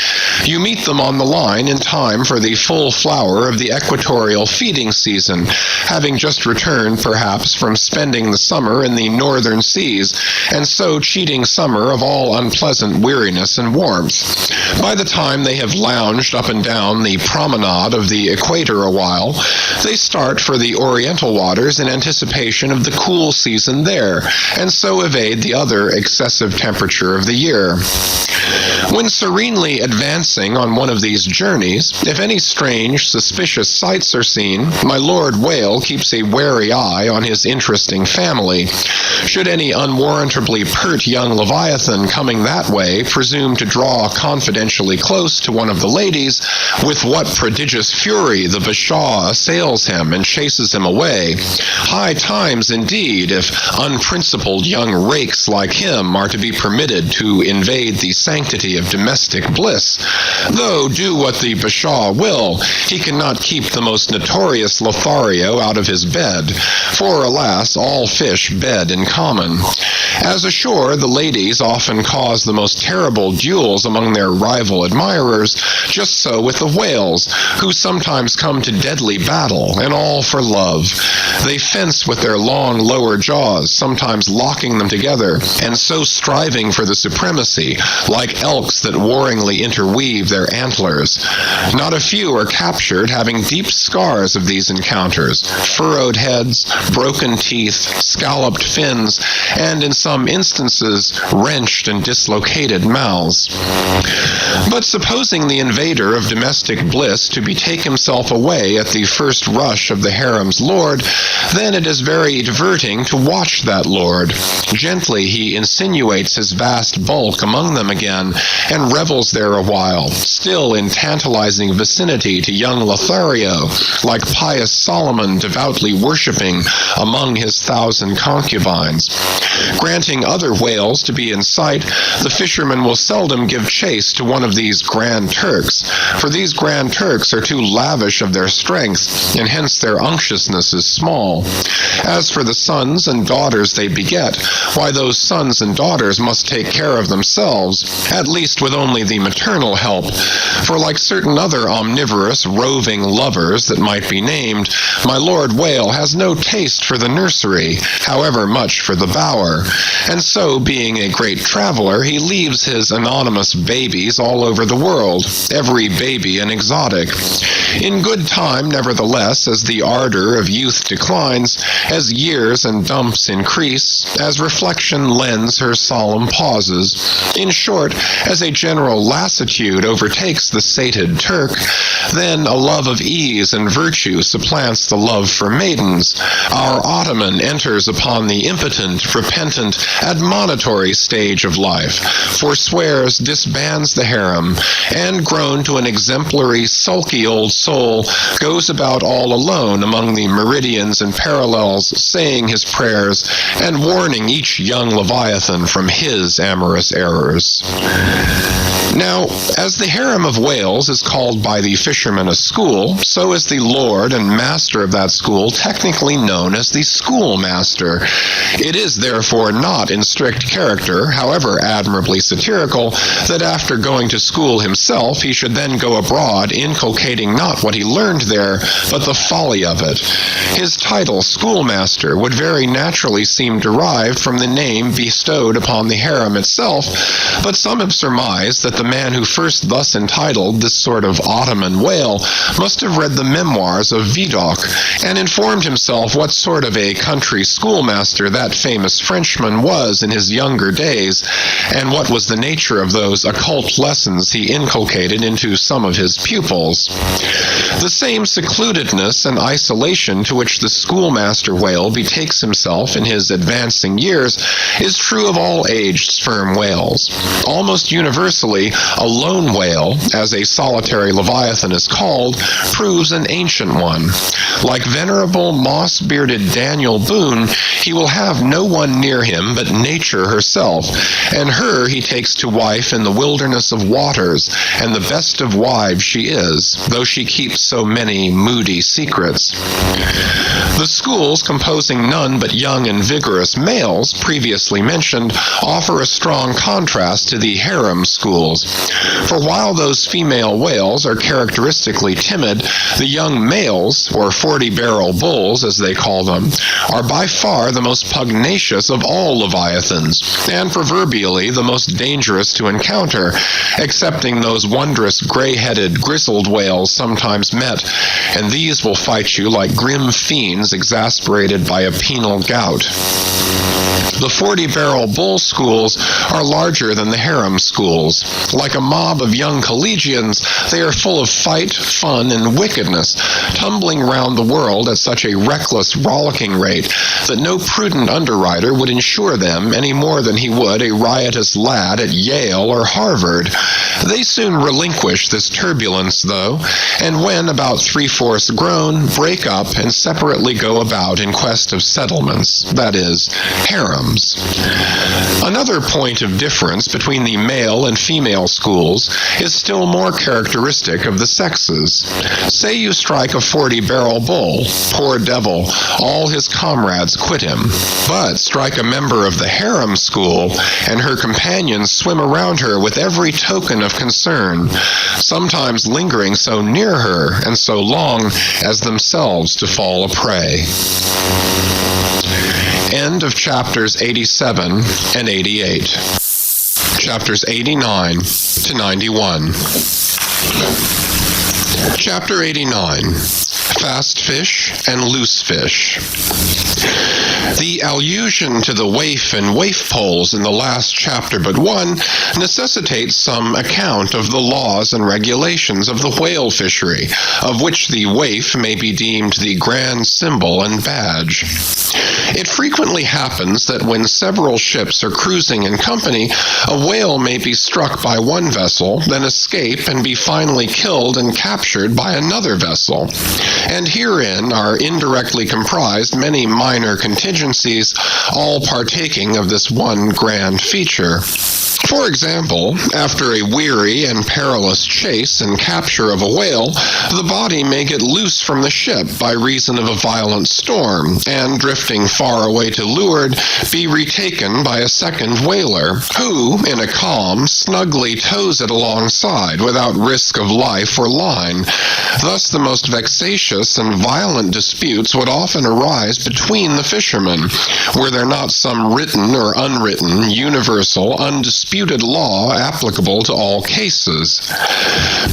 You meet them on the line in time for the full flower of the equatorial feeding season, having just returned perhaps from spending the summer in the northern seas, and so cheating summer of all unpleasant weariness and warmth. By the time they have lounged up and down the promenade of the equator a while, they start for the oriental waters in anticipation of the cool season there, and so evade the other excessive temperature of the year. When serenely advancing on one of these journeys, if any strange, suspicious sights are seen, my Lord Whale keeps a wary eye on his interesting family. Should any unwarrantably pert young Leviathan coming that way presume to draw confidentially close to one of the ladies, with what prodigious fury the bashaw assails him and chases him away. High times indeed, if unprincipled young rakes like him are to be permitted to invade the sanctity of domestic bliss. Though, do what the bashaw will, he cannot keep the most notorious Lothario out of his bed, for, alas, all fish bed in common. As ashore, the ladies often cause the most terrible duels among their rival admirers, just so with the whales, who sometimes come to deadly battle, and all for love. They fence with their long lower jaws, sometimes locking them together, and so striving for the supremacy, like elks that warringly interweave their antlers. Not a few are captured, having deep scars of these encounters, furrowed heads, broken teeth, scalloped fins, and in some instances, wrenched and dislocated mouths. But supposing the invader of domestic bliss to betake himself away at the first rush of the harem's lord, then it is very diverting to watch that lord. Gently he insinuates his vast bulk among them again, and revels there a while, still in tantalizing vicinity to young Lothario, like pious Solomon devoutly worshipping among his 1,000 concubines. Granting other whales to be in sight, the fisherman will seldom give chase to one of these Grand Turks, for these Grand Turks are too lavish of their strength, and hence their unctuousness is small. As for the sons and daughters they beget, why those sons and daughters must take care of themselves, at least with only the maternal help, for like certain other omnivorous, roving lovers that might be named, my Lord Whale has no taste for the nursery, however much for the bower, and so, being a great traveler, he leaves his anonymous babies all over the world, every baby an exotic. In good time, nevertheless, as the ardor of youth declines, as years and dumps increase, as reflection lends her solemn pauses, in short, as a general lassitude overtakes the sated Turk, then a love of ease and virtue supplants the love for maidens, our Ottoman enters upon the impotent, repentant, admonitory stage of life, forswears, disbands the harem, and grown to an exemplary, sulky old soul, goes about all alone among the meridians and parallels, saying his prayers, and warning each young Leviathan from his amorous errors. Now, as the harem of Wales is called by the fishermen a school, so is the lord and master of that school technically known as the schoolmaster. It is therefore not in strict character, however admirably satirical, that after going to school himself he should then go abroad inculcating not what he learned there, but the folly of it. His title, schoolmaster, would very naturally seem derived from the name bestowed upon the harem itself, but some have surmised that the man who first thus entitled this sort of Ottoman whale must have read the memoirs of Vidocq and informed himself what sort of a country schoolmaster that famous Frenchman was in his younger days, and what was the nature of those occult lessons he inculcated into some of his pupils. The same secludedness and isolation to which the schoolmaster whale betakes himself in his advancing years is true of all aged sperm whales. Almost universally, a lone whale, as a solitary leviathan is called, proves an ancient one. Like venerable moss-bearded Daniel Boone, he will have no one near him but nature herself, and her he takes to wife in the wilderness of waters, and the best of wives she is, though she keeps so many moody secrets. The schools, composing none but young and vigorous males, previously mentioned, offer a strong contrast to the harem schools. For while those female whales are characteristically timid, the young males, or 40-barrel bulls as they call them, are by far the most pugnacious of all leviathans, and proverbially the most dangerous to encounter, excepting those wondrous gray-headed, grizzled whales sometimes met, and these will fight you like grim fiends exasperated by a penal gout. The 40-barrel bull schools are larger than the harem schools. Like a mob of young collegians, they are full of fight, fun, and wickedness, tumbling round the world at such a reckless, rollicking rate that no prudent underwriter would insure them any more than he would a riotous lad at Yale or Harvard. They soon relinquish this turbulence, though, and when about three-fourths grown, break up and separately go about in quest of settlements, that is, harems. Another point of difference between the male and female schools is still more characteristic of the sexes. Say you strike a 40-barrel bull, poor devil, all his comrades quit him. But strike a member of the harem school, and her companions swim around her with every token of concern, sometimes lingering so near her and so long as themselves to fall a prey. End of chapters 87 and 88. Chapters 89 to 91. Chapter 89. Fast fish and loose fish. The allusion to the waif and waif poles in the last chapter but one necessitates some account of the laws and regulations of the whale fishery, of which the waif may be deemed the grand symbol and badge. It frequently happens that when several ships are cruising in company, a whale may be struck by one vessel, then escape and be finally killed and captured by another vessel. And herein are indirectly comprised many minor contingencies, all partaking of this one grand feature. For example, after a weary and perilous chase and capture of a whale, the body may get loose from the ship by reason of a violent storm, and drifting far away to leeward, be retaken by a second whaler, who, in a calm, snugly tows it alongside without risk of life or line. Thus the most vexatious and violent disputes would often arise between the fishermen, were there not some written or unwritten, universal, undisputed disputed law applicable to all cases.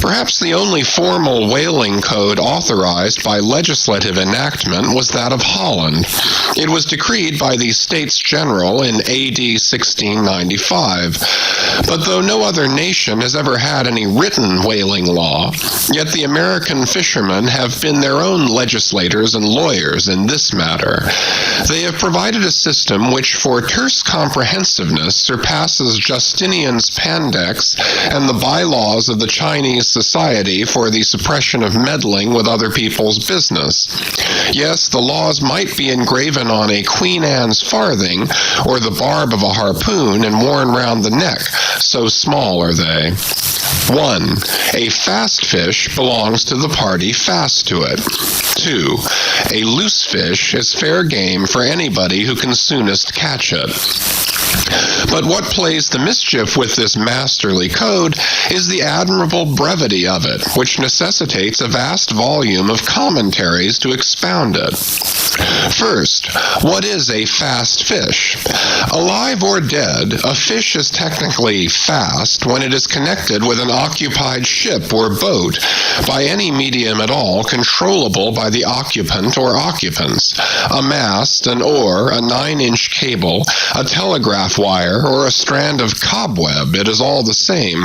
Perhaps the only formal whaling code authorized by legislative enactment was that of Holland. It was decreed by the States General in A.D. 1695. But though no other nation has ever had any written whaling law, yet the American fishermen have been their own legislators and lawyers in this matter. They have provided a system which for terse comprehensiveness surpasses Justinian's Pandex and the bylaws of the Chinese Society for the suppression of meddling with other people's business. Yes, the laws might be engraven on a Queen Anne's farthing or the barb of a harpoon and worn round the neck, so small are they. 1. A fast fish belongs to the party fast to it. 2. A loose fish is fair game for anybody who can soonest catch it. But what plays the mischief with this masterly code is the admirable brevity of it, which necessitates a vast volume of commentaries to expound it. First, what is a fast fish? Alive or dead, a fish is technically fast when it is connected with an occupied ship or boat by any medium at all controllable by the occupant or occupants. A mast, an oar, a 9-inch cable, a telegraph wire, or a strand of cobweb, it is all the same.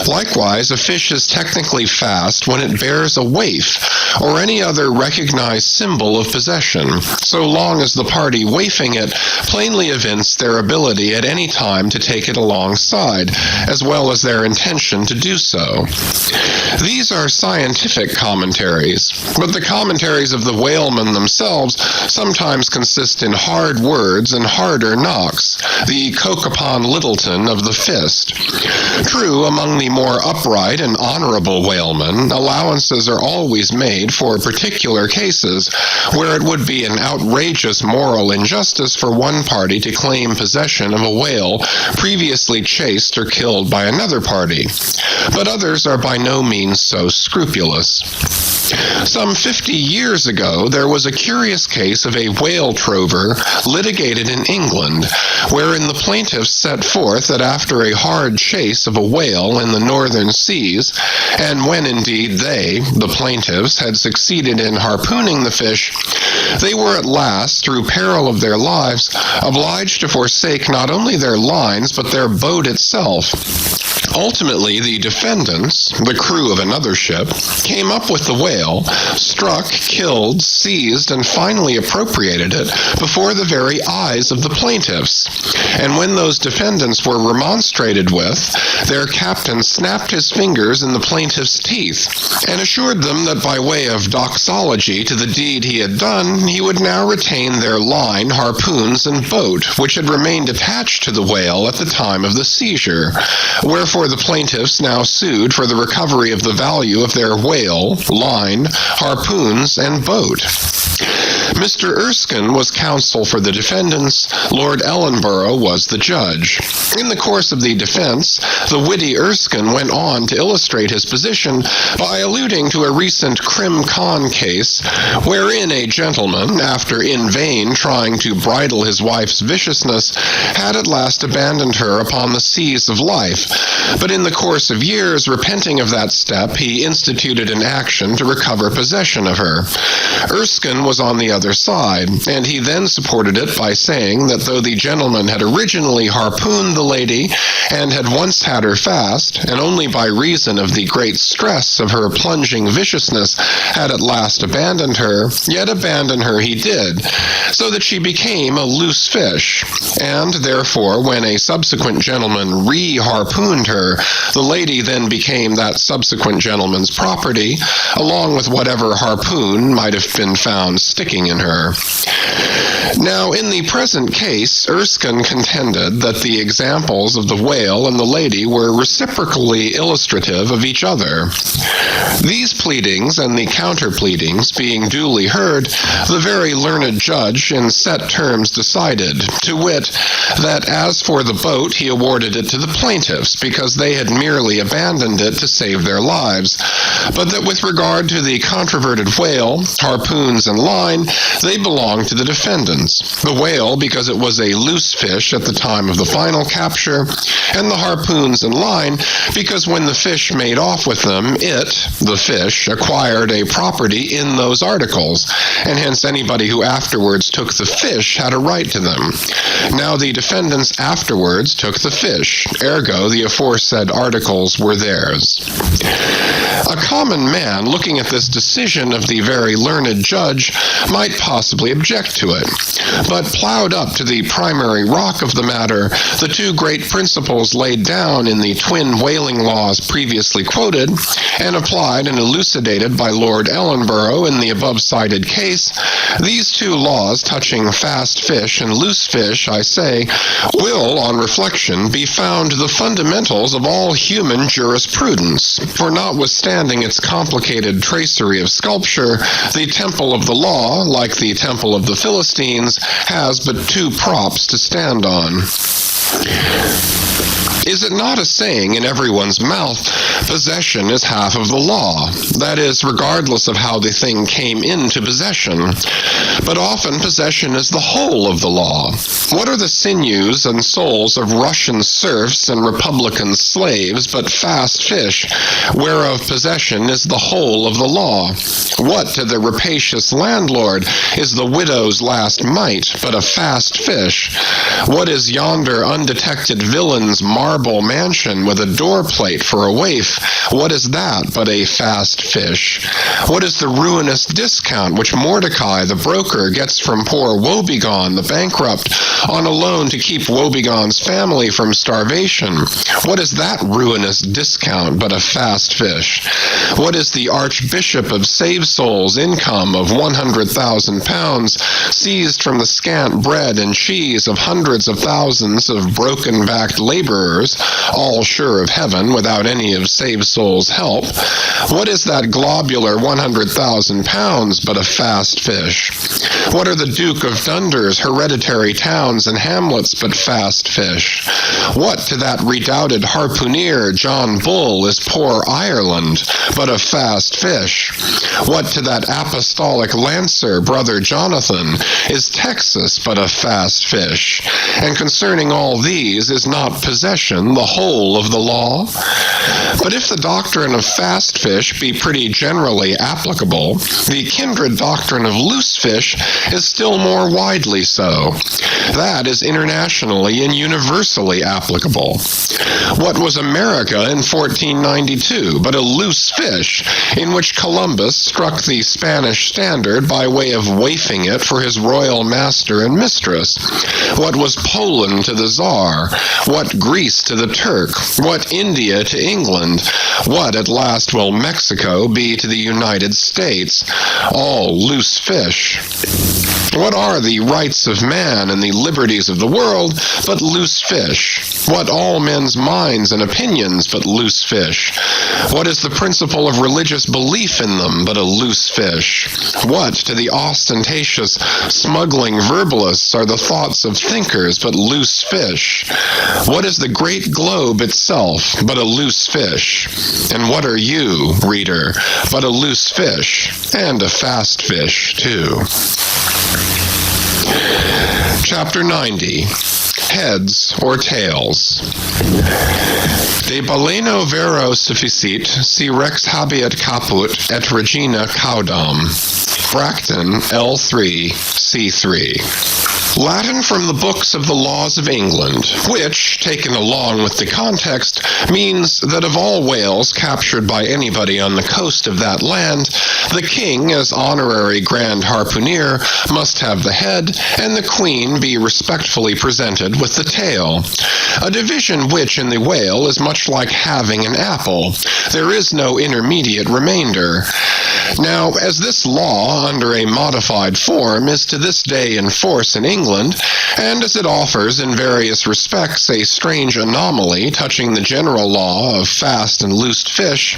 Likewise, a fish is technically fast when it bears a waif, or any other recognized symbol of possession, so long as the party waifing it plainly evince their ability at any time to take it alongside, as well as their intention to do so. These are scientific commentaries, but the commentaries of the whalemen themselves sometimes consist in hard words and harder knocks, the coke upon Littleton of the fist. True, among the more upright and honorable whalemen, allowances are always made for particular cases where it would be an outrageous moral injustice for one party to claim possession of a whale previously chased or killed by another party. But others are by no means so scrupulous. Some 50 years ago, there was a curious case of a whale trover litigated in England, wherein the plaintiffs set forth that after a hard chase of a whale in the northern seas, and when indeed they, the plaintiffs, had succeeded in harpooning the fish, they were at last, through peril of their lives, obliged to forsake not only their lines, but their boat itself. Ultimately, the defendants, the crew of another ship, came up with the whale, struck, killed, seized, and finally appropriated it before the very eyes of the plaintiffs. And when those defendants were remonstrated with, their captain snapped his fingers in the plaintiffs' teeth and assured them that by way of doxology to the deed he had done, he would now retain their line, harpoons, and boat, which had remained attached to the whale at the time of the seizure. Wherefore the plaintiffs now sued for the recovery of the value of their whale, line, harpoons, and boat. Mr. Erskine was counsel for the defendants. Lord Ellenborough was the judge. In the course of the defense, the witty Erskine went on to illustrate his position by alluding to a recent Crim Con case wherein a gentleman, after in vain trying to bridle his wife's viciousness, had at last abandoned her upon the seas of life. But in the course of years, repenting of that step, he instituted an action to recover possession of her. Erskine was on the other side, and he then supported it by saying that though the gentleman had originally harpooned the lady and had once had her fast, and only by reason of the great stress of her plunging viciousness had at last abandoned her, yet abandon her he did, so that she became a loose fish, and therefore when a subsequent gentleman re-harpooned her, the lady then became that subsequent gentleman's property, along with whatever harpoon might have been found sticking in her. Now, in the present case, Erskine contended that the examples of the whale and the lady were reciprocally illustrative of each other. These pleadings and the counter-pleadings being duly heard, the very learned judge in set terms decided, to wit, that as for the boat, he awarded it to the plaintiffs, because they had merely abandoned it to save their lives, but that with regard to the controverted whale, harpoons, and line, they belong to the defendants. The whale because it was a loose fish at the time of the final capture, and the harpoons and line because when the fish made off with them, it, the fish, acquired a property in those articles, and hence anybody who afterwards took the fish had a right to them. Now the defendants afterwards took the fish, ergo the aforesaid articles were theirs. A common man, looking at this decision of the very learned judge, might possibly object to it, but plowed up to the primary rock of the matter, the two great principles laid down in the twin whaling laws previously quoted, and applied and elucidated by Lord Ellenborough in the above-cited case, these two laws touching fast fish and loose fish, I say, will, on reflection, be found the fundamentals of all human jurisprudence, for notwithstanding its complicated tracery of sculpture, the temple of the law, like the temple of the Philistines, has but two props to stand on. Is it not a saying in everyone's mouth, possession is half of the law, that is, regardless of how the thing came into possession? But often possession is the whole of the law. What are the sinews and souls of Russian serfs and Republican slaves but fast fish, whereof possession is the whole of the law? What to the rapacious landlord is the widow's last mite but a fast fish? What is yonder undetected villain's marble mansion with a door plate for a waif? What is that but a fast fish? What is the ruinous discount which Mordecai the broker gets from poor Woebegone the bankrupt on a loan to keep Woebegone's family from starvation? What is that ruinous discount but a fast fish? What is the Archbishop of Save Souls' income of £100,000 seized from the scant bread and cheese of hundreds of thousands of broken-backed laborers, all sure of heaven without any of Save Souls' help? What is that globular £100,000 but a fast fish? What are the Duke of Dunder's hereditary towns and hamlets but fast fish? What to that redoubted harpooner John Bull is poor Ireland but a fast fish? What to that apostolic lancer Brother Jonathan is Texas but a fast fish? And concerning all these, is not possession the whole of the law? But if the doctrine of fast fish be pretty generally applicable, the kindred doctrine of loose fish is still more widely so. That is internationally and universally applicable. What was America in 1492 but a loose fish, in which Columbus struck the Spanish standard by way of waifing it for his royal master and mistress? What was Poland to the Tsar? What Greece to the Turk? What India to England? What at last will Mexico be to the United States? All loose fish. What are the rights of man and the liberties of the world but loose fish? What all men's minds and opinions but loose fish? What is the principle of religious belief in them but a loose fish? What to the ostentatious, smuggling verbalists are the thoughts of thinkers but loose fish? What is the great globe itself but a loose fish? And what are you, reader, but a loose fish, and a fast fish, too? Chapter 90. Heads or tails. De baleno vero sufficit, si rex habeat caput et regina caudam. Bracton, L3, C3. Latin from the books of the laws of England, which, taken along with the context, means that of all whales captured by anybody on the coast of that land, the king, as honorary grand harpooner, must have the head, and the queen be respectfully presented with the tail. A division which, in the whale, is much like having an apple. There is no intermediate remainder. Now, as this law, under a modified form, is to this day in force in England, and as it offers in various respects a strange anomaly touching the general law of fast and loosed fish,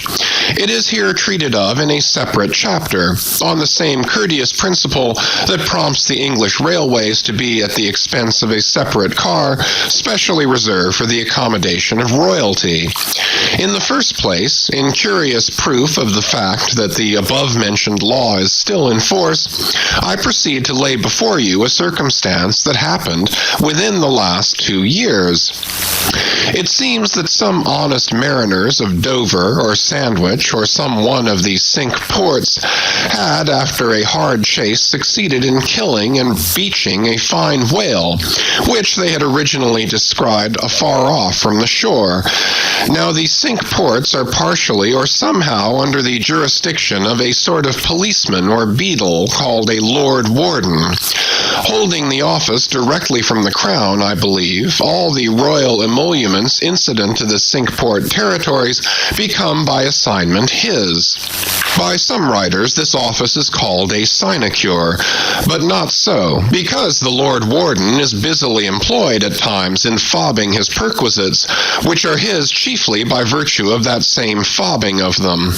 it is here treated of in a separate chapter, on the same courteous principle that prompts the English railways to be at the expense of a separate car specially reserved for the accommodation of royalty. In the first place, in curious proof of the fact that the above-mentioned law is still in force, I proceed to lay before you a circumstance that happened within the last 2 years. It seems that some honest mariners of Dover or Sandwich or some one of the Cinque Ports had, after a hard chase, succeeded in killing and beaching a fine whale, which they had originally descried afar off from the shore. Now the Cinque Ports are partially or somehow under the jurisdiction of a sort of policeman or beadle called a Lord Warden. Holding the office directly from the Crown, I believe, all the royal emoluments incident to the Cinque Port territories become by assignment his. By some writers, this office is called a sinecure, but not so, because the Lord Warden is busily employed at times in fobbing his perquisites, which are his chiefly by virtue of that same fobbing of them.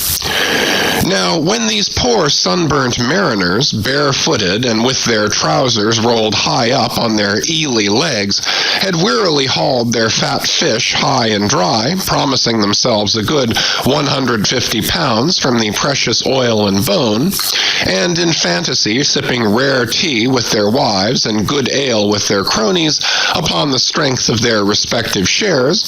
Now, when these poor sunburnt mariners, barefooted and with their trousers rolled high up on their eely legs, had wearily hauled their fat fish high and dry, promising themselves a good 150 pounds from the precious oil and bone, and in fantasy sipping rare tea with their wives and good ale with their cronies upon the strength of their respective shares,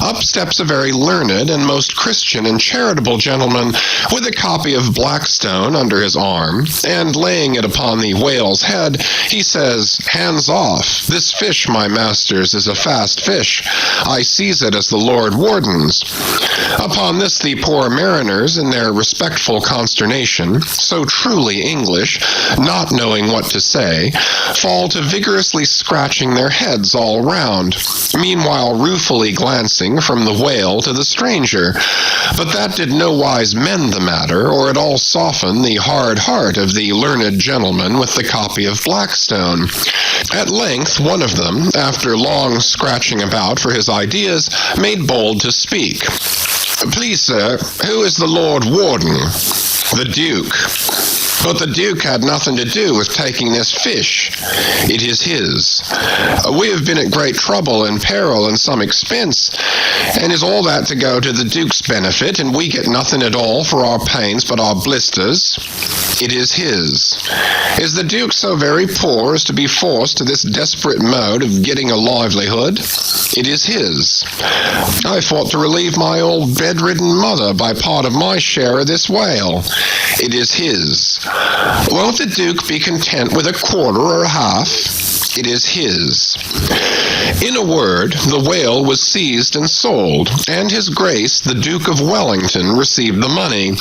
up steps a very learned and most Christian and charitable gentleman with a copy of Blackstone under his arm, and laying it upon the whale's head, he says, "Hands off. This fish, my masters, is a fast fish. I seize it as the Lord Warden's." Upon this the poor mariners, in their respectful consternation, so truly English, not knowing what to say, fall to vigorously scratching their heads all round, meanwhile ruefully glancing from the whale to the stranger. But that did no wise mend the matter, or at all soften the hard heart of the learned gentleman with the copy of Blackstone. At length one of them, after long scratching about for his ideas, made bold to speak. "Please, sir, who is the Lord Warden?" "The Duke." "But the Duke had nothing to do with taking this fish." "It is his." "We have been at great trouble and peril and some expense, and is all that to go to the Duke's benefit, and we get nothing at all for our pains but our blisters?" "It is his." "Is the Duke so very poor as to be forced to this desperate mode of getting a livelihood?" "It is his." "I thought to relieve my old bedridden mother by part of my share of this whale." "It is his." "Won't the Duke be content with a quarter or a half?" "It is his." In a word, the whale was seized and sold, and his Grace the Duke of Wellington received the money.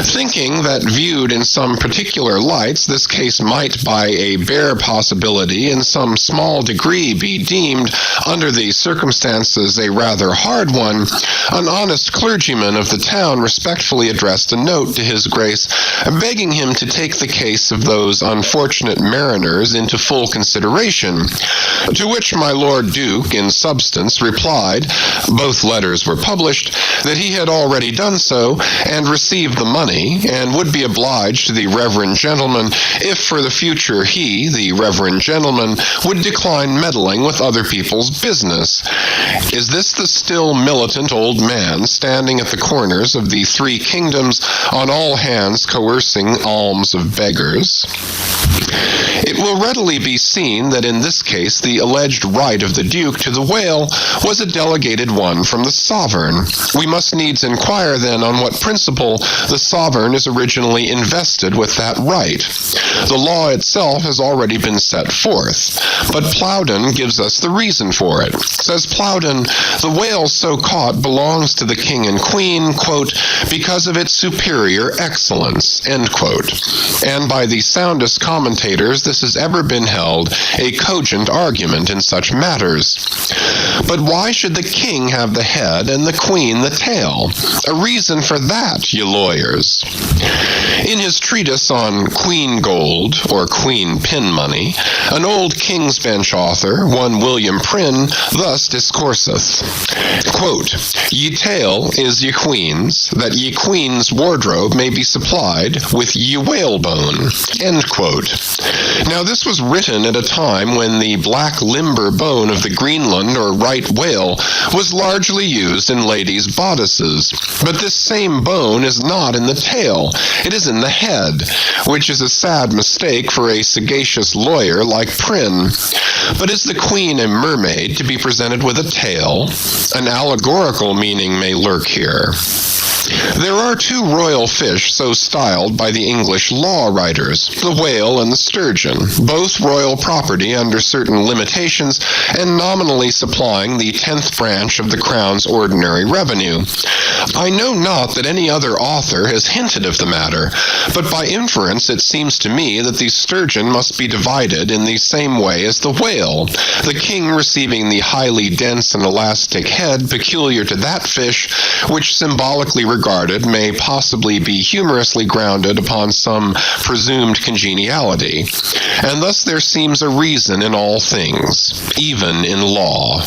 Thinking that viewed in some particular lights, this case might by a bare possibility in some small degree be deemed, under the circumstances, a rather hard one, an honest clergyman of the town respectfully addressed a note to his Grace, begging him to take the case of those unfortunate mariners into full consideration, to which my Lord Duke, in substance, replied, both letters were published, that he had already done so, and received the money, and would be obliged to the reverend gentleman if for the future he, the reverend gentleman, would decline meddling with other people's business. Is this the still militant old man standing at the corners of the three kingdoms, on all hands coercing alms of beggars? It will readily be seen that in this case the alleged right of the Duke to the whale was a delegated one from the sovereign. We must needs inquire then on what principle the sovereign is originally invested with that right. The law itself has already been set forth, but Plowden gives us the reason for it. Says Plowden, "The whale so caught belongs to the king and queen, quote, because of its superior excellence," end quote. And by the soundest commentators this has ever been held a cogent argument in such matters. But why should the king have the head and the queen the tail? A reason for that, ye lawyers. In his treatise on Queen Gold, or Queen Pin Money, an old King's Bench author, one William Prynne, thus discourseth. Quote, "Ye tale is ye queen's, that ye queen's wardrobe may be supplied with ye whalebone." End quote. Now this was written at a time when the black limber bone of the Greenland or right whale was largely used in ladies' bodices. But this same bone is not in the tail, it is in the head, which is a sad mistake for a sagacious lawyer like Prynne. But is the queen a mermaid to be presented with a tail? An allegorical meaning may lurk here. There are two royal fish so styled by the English law writers, the whale and the sturgeon, both royal property under certain limitations and nominally supplying the 10th branch of the Crown's ordinary revenue. I know not that any other author has hinted of the matter, but by inference it seems to me that the sturgeon must be divided in the same way as the whale, the king receiving the highly dense and elastic head peculiar to that fish, which symbolically regarded may possibly be humorously grounded upon some presumed congeniality. And thus there seems a reason in all things, even in law.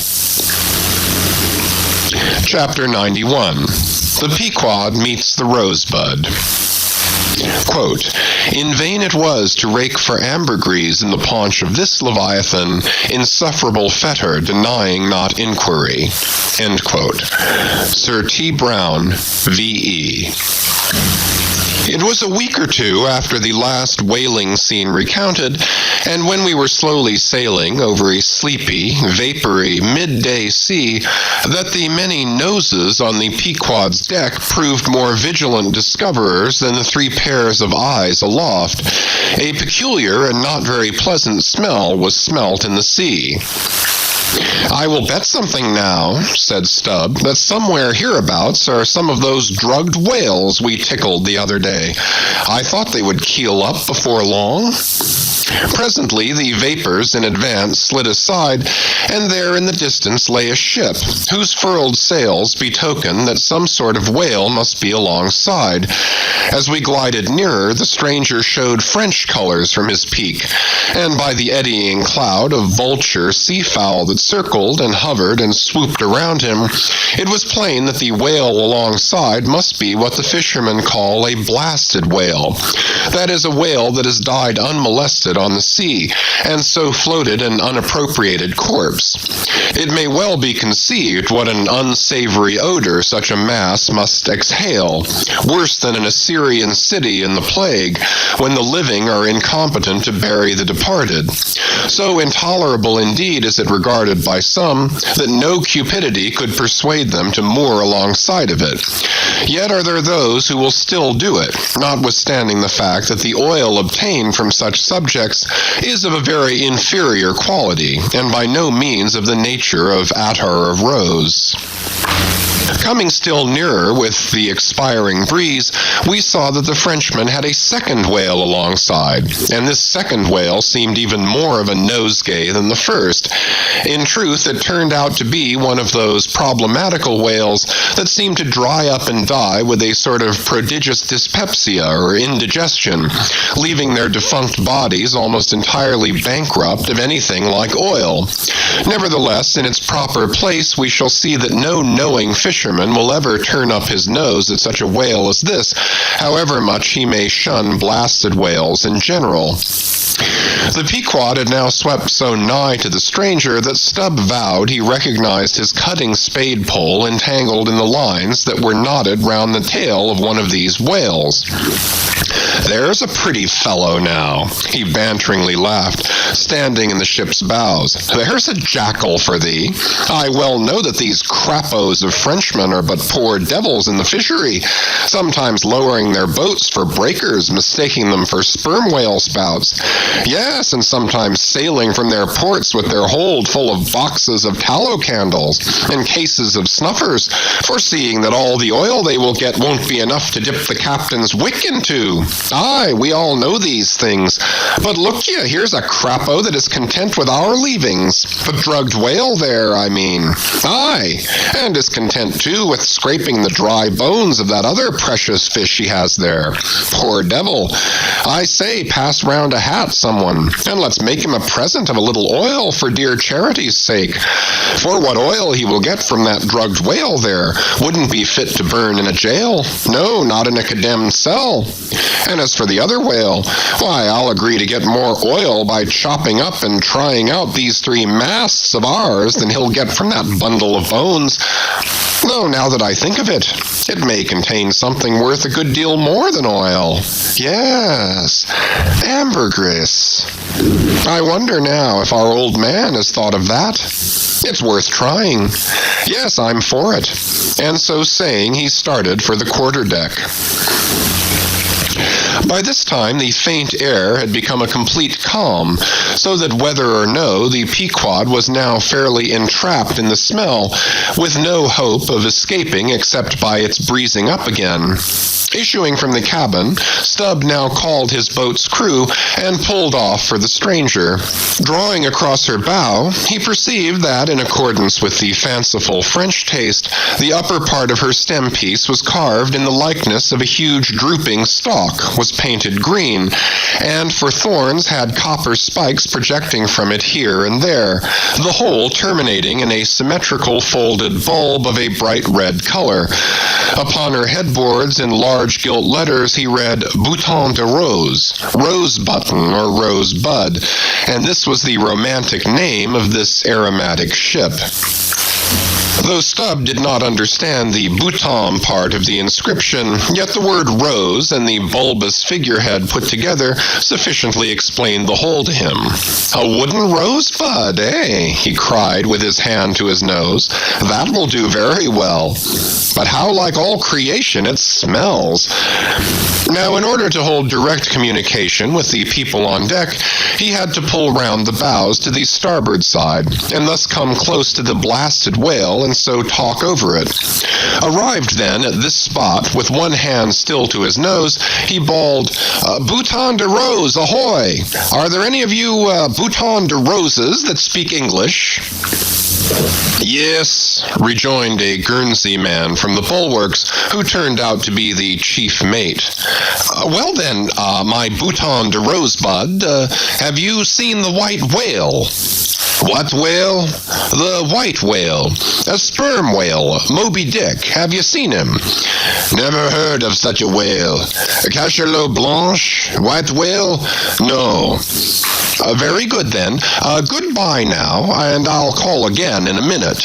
Chapter 91. The Pequod Meets the Rosebud. Quote, "In vain it was to rake for ambergris in the paunch of this Leviathan, insufferable fetter denying not inquiry." End quote. Sir T. Brown, V.E. It was a week or two after the last whaling scene recounted, and when we were slowly sailing over a sleepy, vapory, midday sea, that the many noses on the Pequod's deck proved more vigilant discoverers than the 3 pairs of eyes aloft. A peculiar and not very pleasant smell was smelt in the sea. "I will bet something now," said Stubb, "that somewhere hereabouts are some of those drugged whales we tickled the other day. I thought they would keel up before long." Presently the vapors in advance slid aside, and there in the distance lay a ship, whose furled sails betokened that some sort of whale must be alongside. As we glided nearer, the stranger showed French colors from his peak, and by the eddying cloud of vulture seafowl that circled and hovered and swooped around him, it was plain that the whale alongside must be what the fishermen call a blasted whale. That is, a whale that has died unmolested on the sea, and so floated an unappropriated corpse. It may well be conceived what an unsavory odor such a mass must exhale, worse than an Assyrian city in the plague, when the living are incompetent to bury the departed. So intolerable indeed is it regarded by some, that no cupidity could persuade them to moor alongside of it. Yet are there those who will still do it, notwithstanding the fact that the oil obtained from such subjects is of a very inferior quality, and by no means of the nature of attar of rose. Coming still nearer with the expiring breeze, we saw that the Frenchman had a second whale alongside, and this second whale seemed even more of a nosegay than the first. In truth, it turned out to be one of those problematical whales that seem to dry up and die with a sort of prodigious dyspepsia or indigestion, leaving their defunct bodies almost entirely bankrupt of anything like oil. Nevertheless, in its proper place, we shall see that no knowing fisherman will ever turn up his nose at such a whale as this, however much he may shun blasted whales in general. The Pequod had now swept so nigh to the stranger that Stubb vowed he recognized his cutting spade pole entangled in the lines that were knotted round the tail of one of these whales. "There's a pretty fellow now," he banteringly laughed, standing in the ship's bows. "There's a jackal for thee. I well know that these crappos of Frenchmen are but poor devils in the fishery, sometimes lowering their boats for breakers, mistaking them for sperm whale spouts. Yes, and sometimes sailing from their ports with their hold full of boxes of tallow candles and cases of snuffers, foreseeing that all the oil they will get won't be enough to dip the captain's wick into. Aye, we all know these things. But look ye, here's a crapo that is content with our leavings. The drugged whale there, I mean. Aye, and is content, too, with scraping the dry bones of that other precious fish he has there. Poor devil. I say, pass round a hat, someone, and let's make him a present of a little oil for dear charity's sake. For what oil he will get from that drugged whale there wouldn't be fit to burn in a jail. No, not in a condemned cell. And as for the other whale, why, I'll agree to get more oil by chopping up and trying out these 3 masts of ours than he'll get from that bundle of bones. Though now that I think of it, it may contain something worth a good deal more than oil. Yes, ambergris. I wonder now if our old man has thought of that. It's worth trying. Yes, I'm for it. And so saying, he started for the quarterdeck. By this time, the faint air had become a complete calm, so that whether or no, the Pequod was now fairly entrapped in the smell, with no hope of escaping except by its breezing up again. Issuing from the cabin, Stubb now called his boat's crew and pulled off for the stranger. Drawing across her bow, he perceived that, in accordance with the fanciful French taste, the upper part of her stem piece was carved in the likeness of a huge drooping stalk, was painted green, and for thorns had copper spikes projecting from it here and there, the whole terminating in a symmetrical folded bulb of a bright red color. Upon her headboards, in large gilt letters, he read Bouton de Rose, rose button or rose bud, and this was the romantic name of this aromatic ship. Though Stubb did not understand the bouton part of the inscription, yet the word rose and the bulbous figurehead put together sufficiently explained the whole to him. A wooden rosebud, eh? He cried with his hand to his nose. That will do very well. But how like all creation it smells. Now, in order to hold direct communication with the people on deck, he had to pull round the bows to the starboard side, and thus come close to the blasted whale and so talk over it. Arrived then at this spot, with one hand still to his nose, he bawled, Bouton de Rose, ahoy! Are there any of you Bouton de Roses that speak English? Yes, rejoined a Guernsey man from the bulwarks, who turned out to be the chief mate. Well then, my Bouton de Rosebud, have you seen the white whale? What whale? The white whale. A sperm whale. Moby Dick. Have you seen him? Never heard of such a whale. A cachalot blanche? White whale? No. Very good then. Goodbye now, and I'll call again in a minute.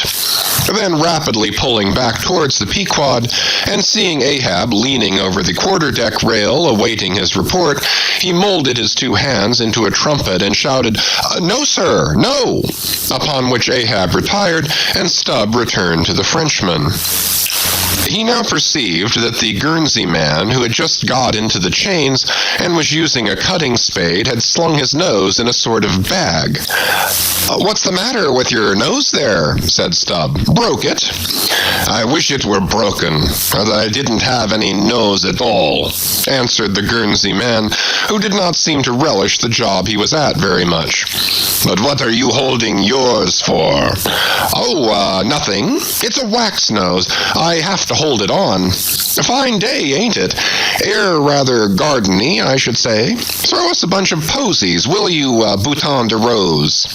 Then rapidly pulling back towards the Pequod, and seeing Ahab leaning over the quarterdeck rail awaiting his report, he molded his 2 hands into a trumpet and shouted, No, sir, no! Upon which Ahab retired, and Stubb returned to the Frenchman. He now perceived that the Guernsey man, who had just got into the chains and was using a cutting spade, had slung his nose in a sort of bag. What's the matter with your nose there? Said Stubb. Broke it? I wish it were broken, as I didn't have any nose at all, answered the Guernsey man, who did not seem to relish the job he was at very much. But what are you holding yours for? Oh, nothing. It's a wax nose. I have to hold it on. A fine day, ain't it? Air rather gardeny, I should say. Throw us a bunch of posies, will you, Bouton de Rose?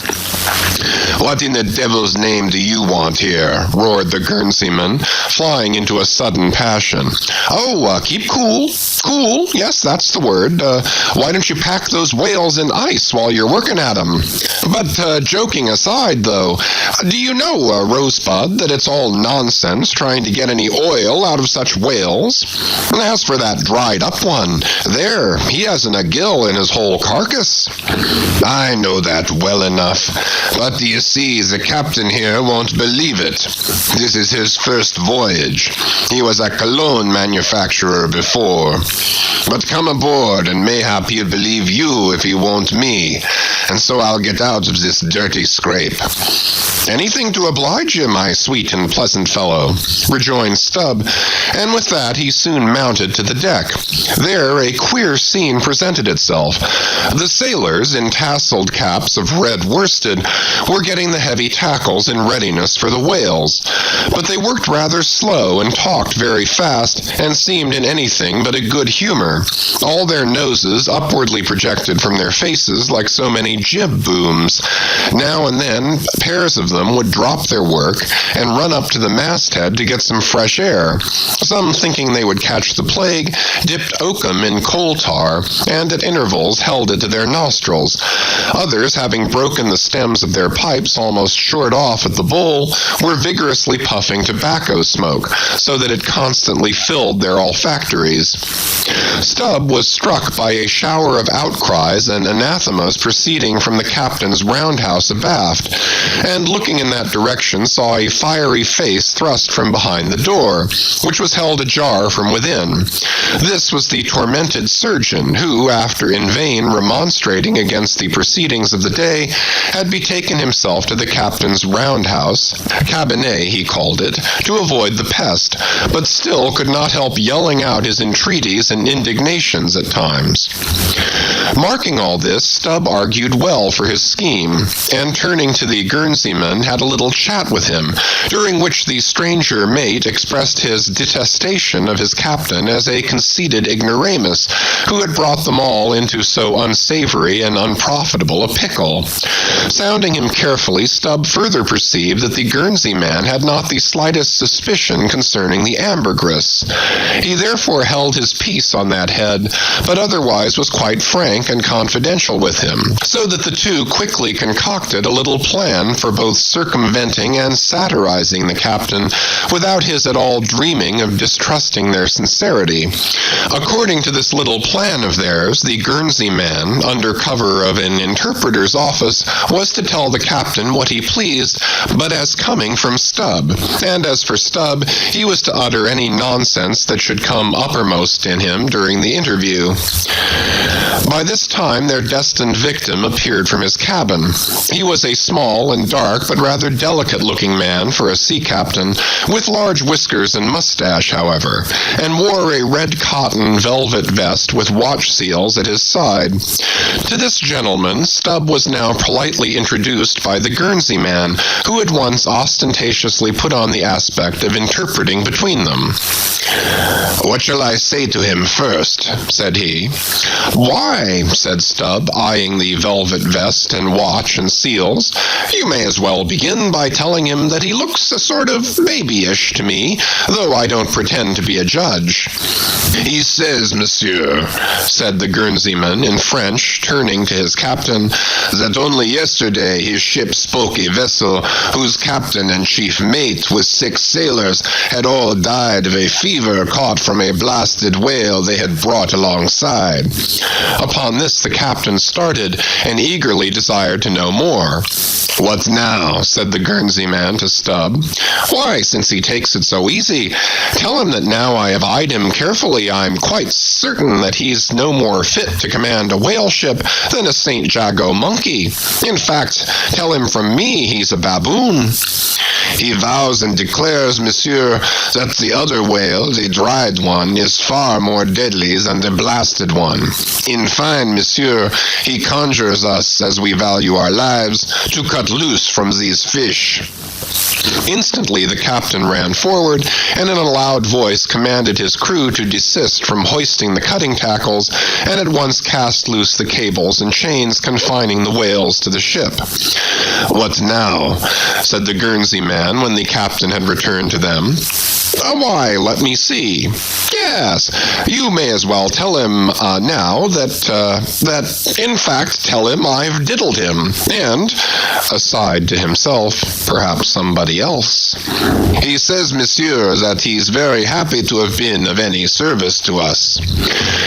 What in the devil's name do you want here? Roared the Guernseyman, flying into a sudden passion. Oh, keep cool. Cool, yes, that's the word. Why don't you pack those whales in ice while you're working at 'em? But joking aside, though, do you know, Rosebud, that it's all nonsense trying to get any oil out of such whales? And as for that dried-up one, there, he hasn't a gill in his whole carcass. I know that well enough, but do you see, the captain here won't believe it. This is his first voyage. He was a cologne manufacturer before. But come aboard, and mayhap he'll believe you if he won't me, and so I'll get out of this dirty scrape. Anything to oblige you, my sweet and pleasant fellow, rejoined Stubb, Stubb, and with that he soon mounted to the deck. There a queer scene presented itself. The sailors, in tasseled caps of red worsted, were getting the heavy tackles in readiness for the whales, but they worked rather slow and talked very fast, and seemed in anything but a good humor, all their noses upwardly projected from their faces like so many jib booms. Now and then pairs of them would drop their work and run up to the masthead to get some fresh air. Some, thinking they would catch the plague, dipped oakum in coal tar, and at intervals held it to their nostrils. Others, having broken the stems of their pipes almost short off at the bowl, were vigorously puffing tobacco smoke, so that it constantly filled their olfactories. Stubb was struck by a shower of outcries and anathemas proceeding from the captain's roundhouse abaft, and looking in that direction saw a fiery face thrust from behind the door, which was held ajar from within. This was the tormented surgeon, who, after in vain remonstrating against the proceedings of the day, had betaken himself to the captain's roundhouse, cabinet he called it, to avoid the pest, but still could not help yelling out his entreaties and indignations at times. Marking all this, Stubb argued well for his scheme, and turning to the Guernseyman, had a little chat with him, during which the stranger mate expressed his detestation of his captain as a conceited ignoramus, who had brought them all into so unsavory and unprofitable a pickle. Sounding him carefully, Stubb further perceived that the Guernsey man had not the slightest suspicion concerning the ambergris. He therefore held his peace on that head, but otherwise was quite frank and confidential with him, so that the two quickly concocted a little plan for both circumventing and satirizing the captain, without his at all dreaming of distrusting their sincerity. According to this little plan of theirs, the Guernsey man, under cover of an interpreter's office, was to tell the captain what he pleased, but as coming from Stubb, and as for Stubb, he was to utter any nonsense that should come uppermost in him during the interview. By this time their destined victim appeared from his cabin. He was a small and dark but rather delicate-looking man for a sea captain, with large whiskers and mustache, however, and wore a red cotton velvet vest with watch seals at his side. To this gentleman Stubb was now politely introduced by the Guernsey man, who at once ostentatiously put on the aspect of interpreting between them. "What shall I say to him first?" said he. "Why," said Stubb, eyeing the velvet vest and watch and seals, "you may as well begin by telling him that he looks a sort of babyish to me, though I don't pretend to be a judge." "He says, monsieur," said the Guernseyman in French, turning to his captain, "that only yesterday his ship spoke a vessel whose captain and chief mate with 6 sailors had all died of a fever caught from a blasted whale they had brought alongside." Upon this the captain started, and eagerly desired to know more. "What now?" said the Guernsey man to Stubb. "Why, since he takes it so easy, tell him that now I have eyed him carefully, I'm quite certain that he's no more fit to command a whale ship than a St. Jago monkey. In fact, tell him from me he's a baboon. He vows and declares, monsieur, that the other whale, the dried one, is far more deadly than the blasted one. In fine, monsieur, he conjures us, as we value our lives, to cut loose from these fish." Instantly the captain ran forward, and in a loud voice commanded his crew to desist from hoisting the cutting tackles, and at once cast loose the cables and chains confining the whales to the ship. "What now?" said the Guernsey man when the captain had returned to them. "Why, let me see. Yes, you may as well tell him now that, in fact, tell him I've diddled him, and," aside to himself, "perhaps somebody else. He says, monsieur, that he's very happy to have been of any service to us."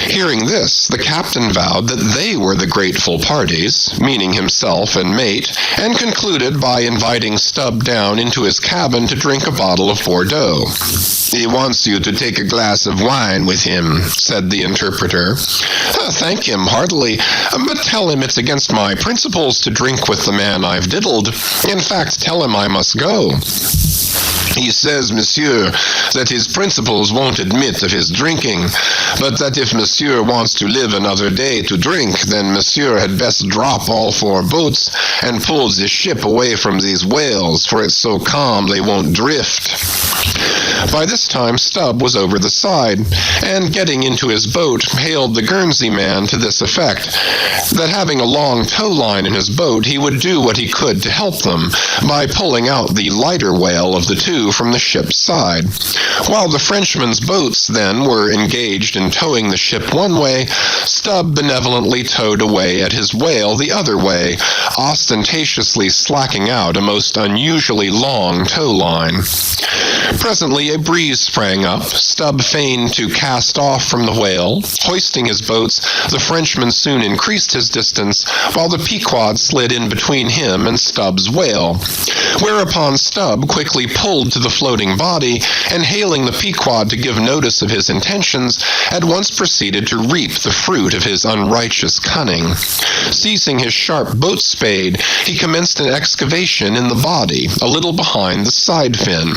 Hearing this, the captain vowed that they were the grateful parties, meaning himself and mate, and concluded by inviting Stubb down into his cabin to drink a bottle of Bordeaux. "He wants you to take a glass of wine with him," said the interpreter. "Thank him heartily, but tell him it's against my principles to drink with the man I've diddled. In fact, tell him I must go." He says, monsieur, that his principles won't admit of his drinking, but that if monsieur wants to live another day to drink, then monsieur had best drop all 4 boats and pull the ship away from these whales, for it's so calm they won't drift. By this time Stubb was over the side, and getting into his boat, hailed the Guernsey man to this effect, that having a long tow line in his boat, he would do what he could to help them, by pulling out the lighter whale of the 2 from the ship's side. While the Frenchmen's boats, then, were engaged in towing the ship one way, Stubb benevolently towed away at his whale the other way, ostentatiously slacking out a most unusually long tow line. Presently a breeze sprang up. Stubb feigned to cast off from the whale. Hoisting his boats, the Frenchman soon increased his distance, while the Pequod slid in between him and Stubb's whale. Whereupon Stubb quickly pulled to the floating body, and hailing the Pequod to give notice of his intentions, at once proceeded to reap the fruit of his unrighteous cunning. Seizing his sharp boat spade, he commenced an excavation in the body, a little behind the side fin.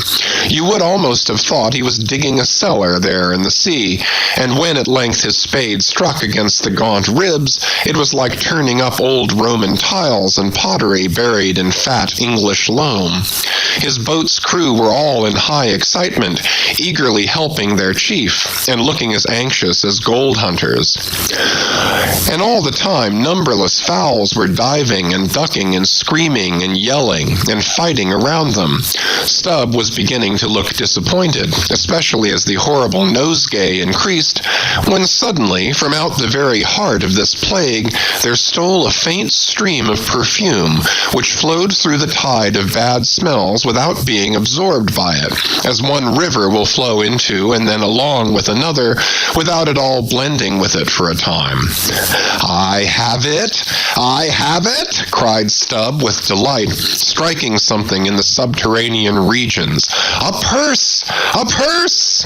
You would almost have thought he was digging a cellar there in the sea, and when at length his spade struck against the gaunt ribs, it was like turning up old Roman tiles and pottery buried in fat English loam. His boat's crew were all in high excitement, eagerly helping their chief, and looking as anxious as gold hunters. And all the time numberless fowls were diving and ducking and screaming and yelling and fighting around them. Stubb was beginning to look disappointed, especially as the horrible nosegay increased, when suddenly, from out the very heart of this plague, there stole a faint stream of perfume, which flowed through the tide of bad smells without being absorbed by it, as one river will flow into and then along with another, without at all blending with it for a time. "I have it! I have it!" cried Stubb with delight, striking something in the subterranean regions. "A purse! A purse!"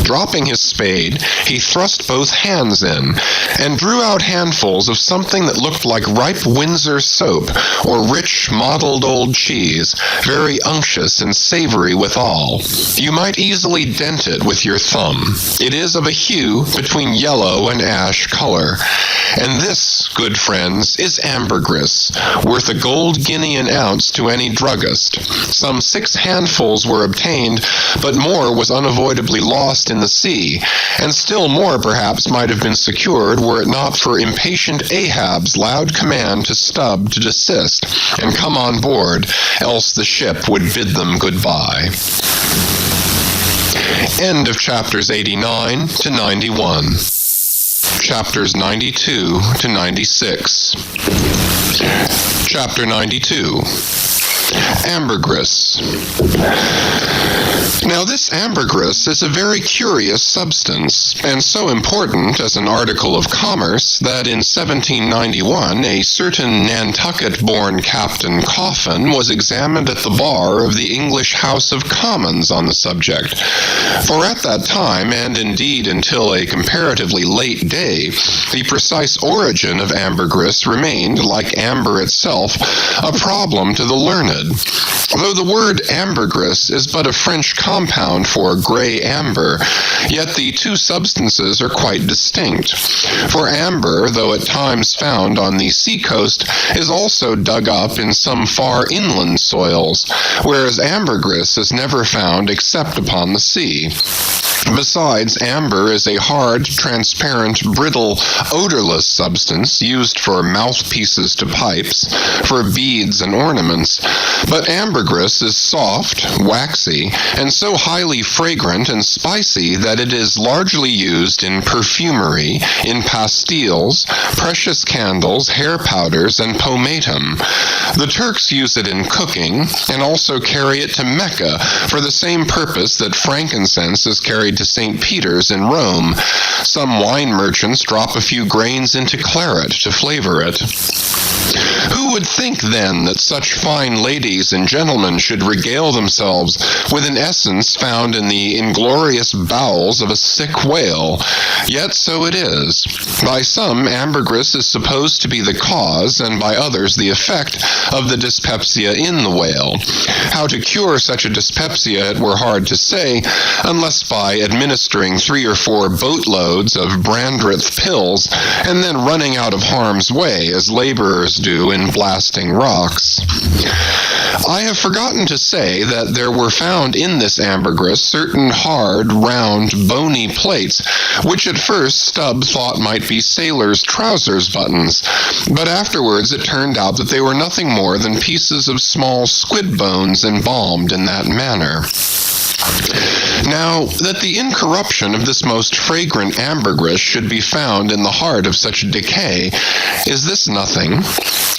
Dropping his spade, he thrust both hands in, and drew out handfuls of something that looked like ripe Windsor soap, or rich mottled old cheese, very unctuous and savory withal. You might easily dent it with your thumb. It is of a hue between yellow and ash color. And this, good friends, is ambergris, worth a gold guinea an ounce to any druggist. Some 6 handfuls were obtained, but more was unavoidably lost in the sea, and still more perhaps might have been secured were it not for impatient Ahab's loud command to Stubb to desist and come on board, else the ship would bid them goodbye. End of chapters 89 to 91. Chapters 92 to 96. Chapter 92. Ambergris. Now this ambergris is a very curious substance, and so important as an article of commerce that in 1791 a certain Nantucket-born Captain Coffin was examined at the bar of the English House of Commons on the subject. For at that time, and indeed until a comparatively late day, the precise origin of ambergris remained, like amber itself, a problem to the learned. Though the word ambergris is but a French compound for gray amber, yet the two substances are quite distinct. For amber, though at times found on the seacoast, is also dug up in some far inland soils, whereas ambergris is never found except upon the sea. Besides, amber is a hard, transparent, brittle, odorless substance used for mouthpieces to pipes, for beads and ornaments. But ambergris is soft, waxy, and so highly fragrant and spicy that it is largely used in perfumery, in pastilles, precious candles, hair powders, and pomatum. The Turks use it in cooking, and also carry it to Mecca for the same purpose that frankincense is carried to St. Peter's in Rome. Some wine merchants drop a few grains into claret to flavor it. Who would think then that such fine ladies and gentlemen should regale themselves with an essence found in the inglorious bowels of a sick whale? Yet so it is. By some, ambergris is supposed to be the cause, and by others the effect, of the dyspepsia in the whale. How to cure such a dyspepsia it were hard to say, unless by administering 3 or 4 boatloads of Brandreth pills, and then running out of harm's way, as laborers do in blasting rocks. I have forgotten to say that there were found in this ambergris certain hard, round, bony plates, which at first Stubbs thought might be sailors' trousers buttons, but afterwards it turned out that they were nothing more than pieces of small squid bones embalmed in that manner. Now, that the incorruption of this most fragrant ambergris should be found in the heart of such decay, is this nothing?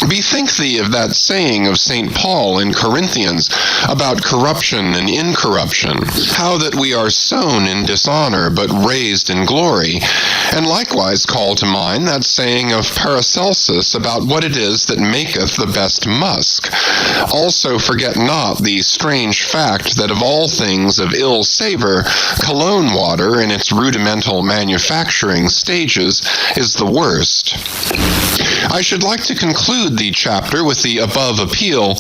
Bethink thee of that saying of St. Paul in Corinthians about corruption and incorruption, how that we are sown in dishonor but raised in glory, and likewise call to mind that saying of Paracelsus about what it is that maketh the best musk. Also forget not the strange fact that of all things of ill savor, cologne water in its rudimental manufacturing stages is the worst. I should like to conclude the chapter with the above appeal,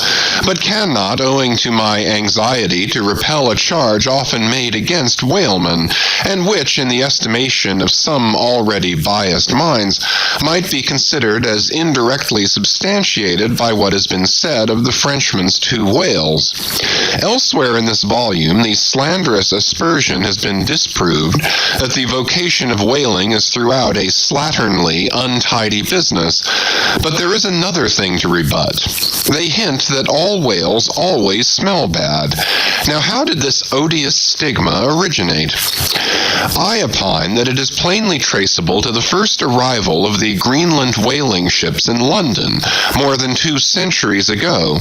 but cannot, owing to my anxiety to repel a charge often made against whalemen, and which, in the estimation of some already biased minds, might be considered as indirectly substantiated by what has been said of the Frenchman's 2 whales. Elsewhere in this volume, the slanderous aspersion has been disproved that the vocation of whaling is throughout a slatternly, untidy business, but there is another thing to rebut. They hint that all whales always smell bad. Now, how did this odious stigma originate? I opine that it is plainly traceable to the first arrival of the Greenland whaling ships in London, more than 2 centuries ago,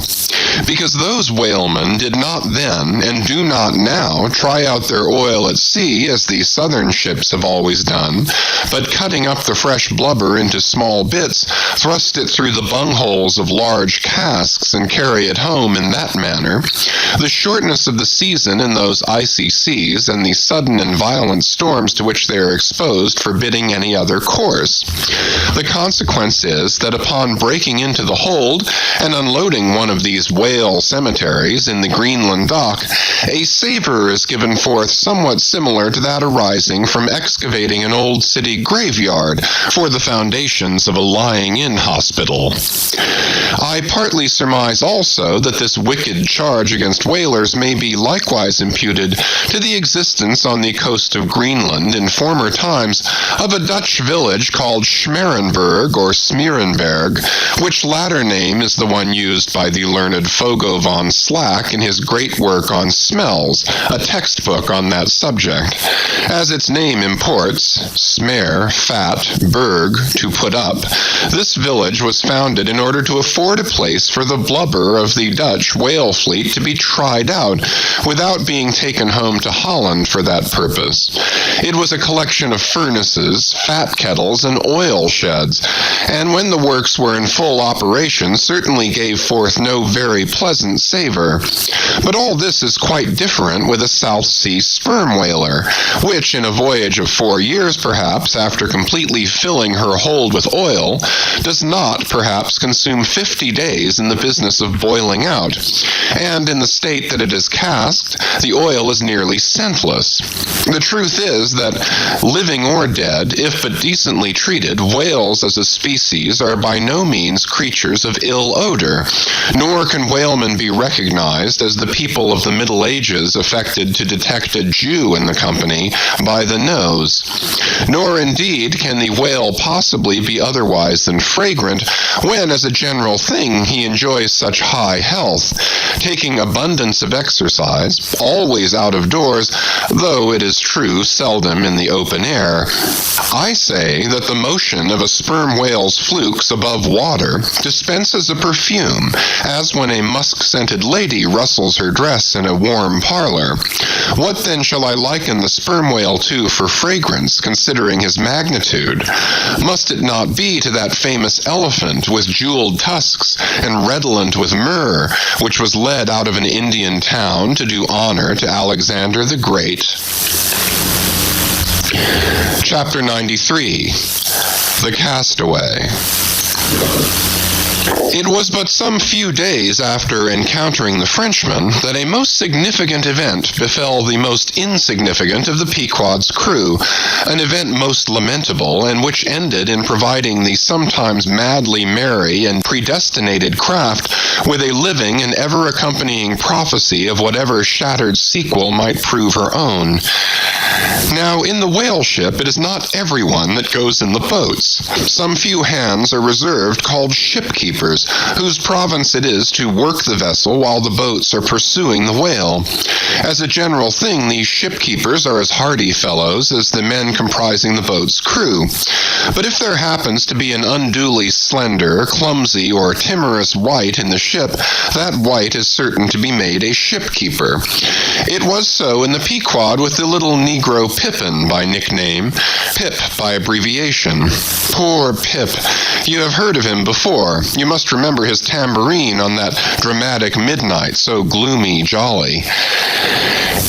because those whalemen did not then, and do not now, try out their oil at sea as the southern ships have always done, but cutting up the fresh blubber into small bits, thrust it through the bungholes of large casks and carry it home in that manner. The shortness of the season in those icy seas, and the sudden and violent storms to which they are exposed, forbidding any other course. The consequence is that upon breaking into the hold and unloading one of these whale cemeteries in the Greenland dock, a savor is given forth somewhat similar to that arising from excavating an old city graveyard for the foundations of a lying-in hospital. I partly surmise also that this wicked charge against whalers may be likewise imputed to the existence on the coast of Greenland in former times of a Dutch village called Schmerenberg or Smeerenberg, which latter name is the one used by the learned Fogo von Slack in his great work on smells, a textbook on that subject. As its name imports, smer, fat, berg, to put up, this village was founded in order to afford a place for the blubber of the Dutch whale fleet to be tried out without being taken home to Holland for that purpose. It was a collection of furnaces, fat kettles, and oil sheds, and when the works were in full operation certainly gave forth no very pleasant savor. But all this is quite different with a South Sea sperm whaler, which in a voyage of 4 years perhaps, after completely filling her hold with oil, does not perhaps consume 50 days in the business of boiling out, and in the state that it is casked, the oil is nearly scentless. The truth is that, living or dead, if but decently treated, whales as a species are by no means creatures of ill odor, nor can whalemen be recognized as the people of the Middle Ages affected to detect a Jew in the company by the nose. Nor indeed can the whale possibly be otherwise than fragrant, when as a general thing he enjoys such high health, taking abundance of exercise, always out of doors, though it is true seldom in the open air. I say that the motion of a sperm whale's flukes above water dispenses a perfume, as when a musk-scented lady rustles her dress in a warm parlor. What then shall I liken the sperm whale to for fragrance, considering his magnitude? Must it not be to that famous elephant with jeweled tusks and redolent with myrrh, which was led out of an Indian town to do honor to Alexander the Great? Chapter 93. The Castaway. It was but some few days after encountering the Frenchman that a most significant event befell the most insignificant of the Pequod's crew, an event most lamentable, and which ended in providing the sometimes madly merry and predestinated craft with a living and ever-accompanying prophecy of whatever shattered sequel might prove her own. Now, in the whale ship, it is not everyone that goes in the boats. Some few hands are reserved called shipkeepers, whose province it is to work the vessel while the boats are pursuing the whale. As a general thing, these shipkeepers are as hardy fellows as the men comprising the boat's crew. But if there happens to be an unduly slender, clumsy, or timorous wight in the ship, that wight is certain to be made a shipkeeper. It was so in the Pequod with the little Negro Pippin by nickname, Pip by abbreviation. Poor Pip. You have heard of him before. You must remember his tambourine on that dramatic midnight, so gloomy jolly.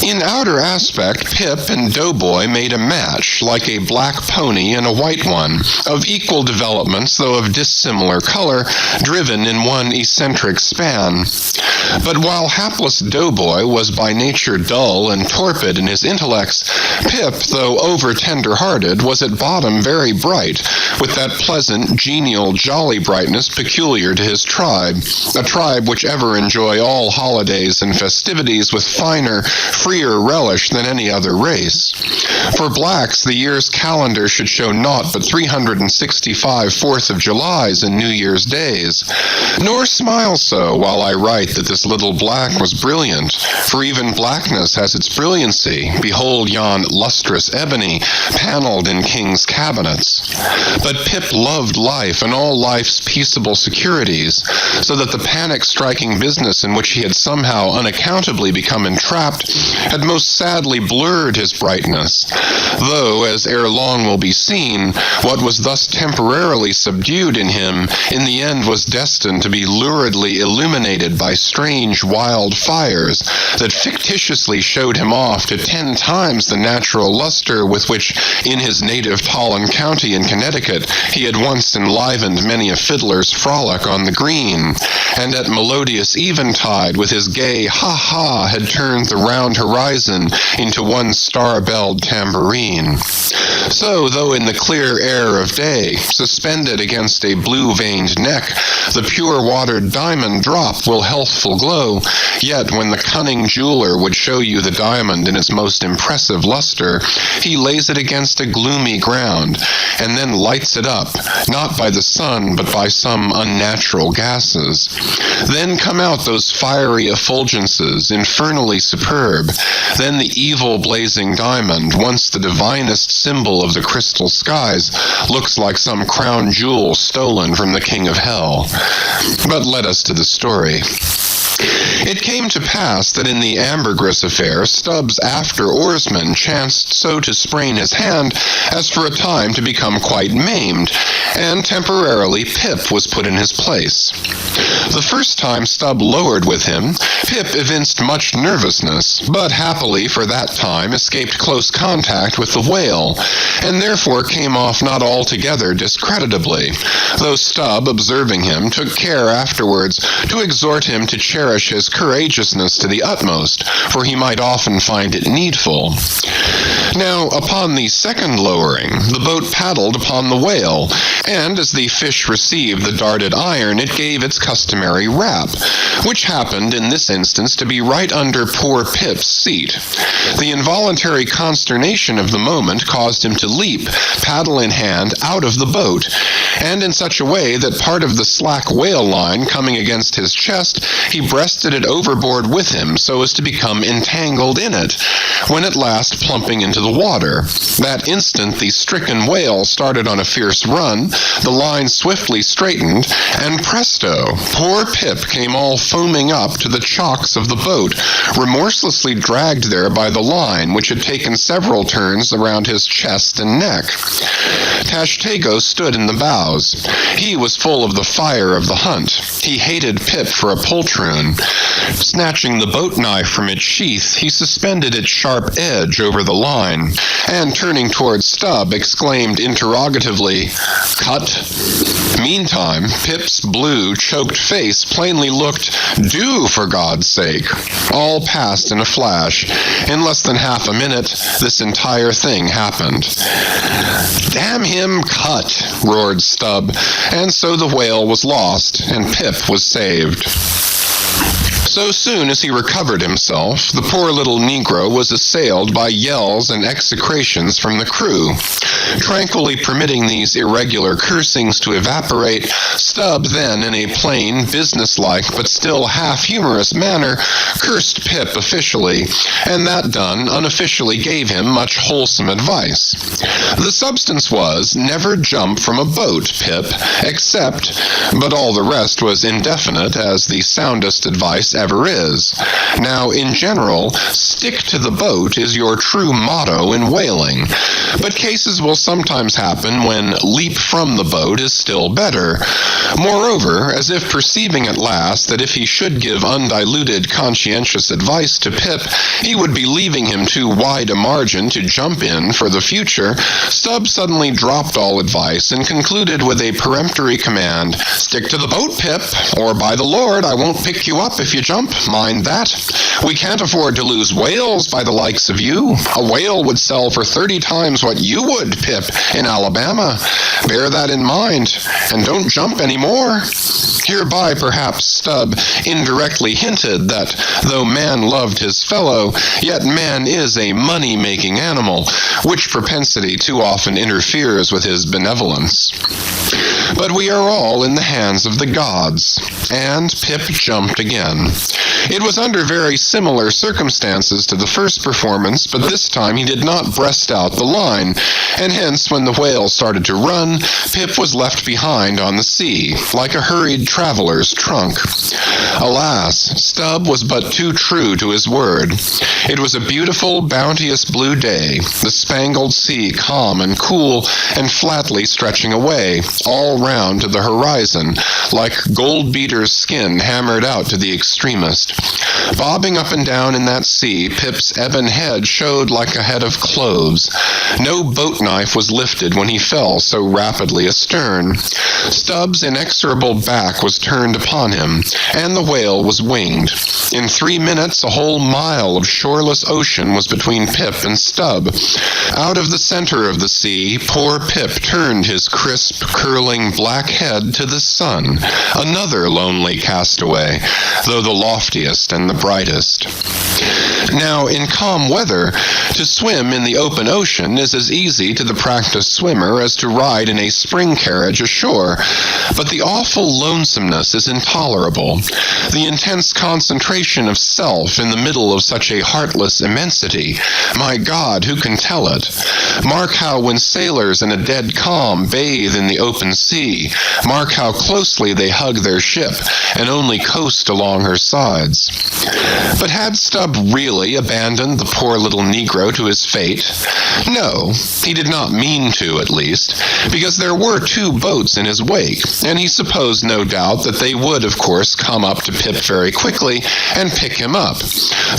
In outer aspect, Pip and Doughboy made a match, like a black pony and a white one, of equal developments, though of dissimilar color, driven in one eccentric span. But while hapless Doughboy was by nature dull and torpid in his intellects, Pip, though over-tender-hearted, was at bottom very bright, with that pleasant, genial, jolly brightness peculiar to his tribe, a tribe which ever enjoy all holidays and festivities with finer, freer relish than any other race. For blacks, the year's calendar should show naught but 365 Fourth of Julys and New Year's days. Nor smile so while I write that this little black was brilliant, for even blackness has its brilliancy. Behold yon lustrous ebony, paneled in kings' cabinets. But Pip loved life and all life's peaceable securities, so that the panic-striking business in which he had somehow unaccountably become entrapped had most sadly blurred his brightness, though, as ere long will be seen, what was thus temporarily subdued in him in the end was destined to be luridly illuminated by strange wild fires that fictitiously showed him off to 10 times the natural luster with which, in his native Tolland County in Connecticut, he had once enlivened many a fiddler's frolic on the green, and at melodious eventide with his gay ha-ha had turned the round horizon into one star-belled tambourine. So, though in the clear air of day, suspended against a blue-veined neck, the pure-watered diamond drop will healthful glow, yet when the cunning jeweler would show you the diamond in its most impressive luster, he lays it against a gloomy ground, and then lights it up, not by the sun, but by some unnatural gases. Then come out those fiery effulgences, infernally superb. Then the evil blazing diamond, once the divinest symbol of the crystal skies, looks like some crown jewel stolen from the king of hell. But let us to the story. It came to pass that in the ambergris affair, Stubb's after-oarsman chanced so to sprain his hand as for a time to become quite maimed, and temporarily Pip was put in his place. The first time Stubb lowered with him, Pip evinced much nervousness, but happily for that time escaped close contact with the whale, and therefore came off not altogether discreditably, though Stubb, observing him, took care afterwards to exhort him to cherish his courageousness to the utmost, for he might often find it needful. Now, upon the second lowering, the boat paddled upon the whale, and as the fish received the darted iron, it gave its customary rap, which happened in this instance to be right under poor Pip's seat. The involuntary consternation of the moment caused him to leap, paddle in hand, out of the boat, and in such a way that part of the slack whale line coming against his chest, he breasted it overboard with him so as to become entangled in it, when at last plumping into the water. That instant the stricken whale started on a fierce run, the line swiftly straightened, and presto, poor Pip came all foaming up to the chocks of the boat, remorselessly dragged there by the line, which had taken several turns around his chest and neck. Tashtego stood in the bows. He was full of the fire of the hunt. He hated Pip for a poltroon. Snatching the boat knife from its sheath, he suspended its sharp edge over the line, and turning towards Stubb, exclaimed interrogatively, "Cut?" Meantime, Pip's blue, choked face plainly looked, "Do, for God's sake." All passed in a flash. In less than half a minute, this entire thing happened. "Damn him, cut!" roared Stubb, and so the whale was lost, and Pip was saved. So soon as he recovered himself, the poor little Negro was assailed by yells and execrations from the crew. Tranquilly permitting these irregular cursings to evaporate, Stubb then, in a plain, businesslike, but still half-humorous manner, cursed Pip officially, and that done, unofficially gave him much wholesome advice. The substance was, never jump from a boat, Pip, except, but all the rest was indefinite, as the soundest advice ever is. Now, in general, stick to the boat is your true motto in whaling, but cases will sometimes happen when leap from the boat is still better. Moreover, as if perceiving at last that if he should give undiluted conscientious advice to Pip, he would be leaving him too wide a margin to jump in for the future, Stubb suddenly dropped all advice and concluded with a peremptory command, "Stick to the boat, Pip, or by the Lord, I won't pick you up if you jump, mind that. We can't afford to lose whales by the likes of you. A whale would sell for 30 times what you would, Pip, in Alabama. Bear that in mind, and don't jump any more." Hereby perhaps Stubb indirectly hinted that though man loved his fellow, yet man is a money-making animal, which propensity too often interferes with his benevolence. But we are all in the hands of the gods, and Pip jumped again. It was under very similar circumstances to the first performance, but this time he did not breast out the line, and hence when the whale started to run, Pip was left behind on the sea, like a hurried traveler's trunk. Alas, Stubb was but too true to his word. It was a beautiful, bounteous blue day, the spangled sea calm and cool, and flatly stretching away, all round to the horizon, like gold-beater's skin hammered out to the extremist. Bobbing up and down in that sea, Pip's ebon head showed like a head of cloves. No boat knife was lifted when he fell so rapidly astern. Stubb's inexorable back was turned upon him, and the whale was winged. In 3 minutes, a whole mile of shoreless ocean was between Pip and Stubb. Out of the center of the sea, poor Pip turned his crisp, curling black head to the sun, another lonely castaway, though the loftiest and the brightest. Now, in calm weather, to swim in the open ocean is as easy to the practiced swimmer as to ride in a spring carriage ashore, but the awful lonesomeness is intolerable. The intense concentration of self in the middle of such a heartless immensity, my God, who can tell it? Mark how when sailors in a dead calm bathe in the open sea, mark how closely they hug their ship and only coast along her sides. But had Stubb really abandoned the poor little Negro to his fate? No, he did not mean to, at least, because there were 2 boats in his wake, and he supposed no doubt that they would, of course, come up to Pip very quickly and pick him up,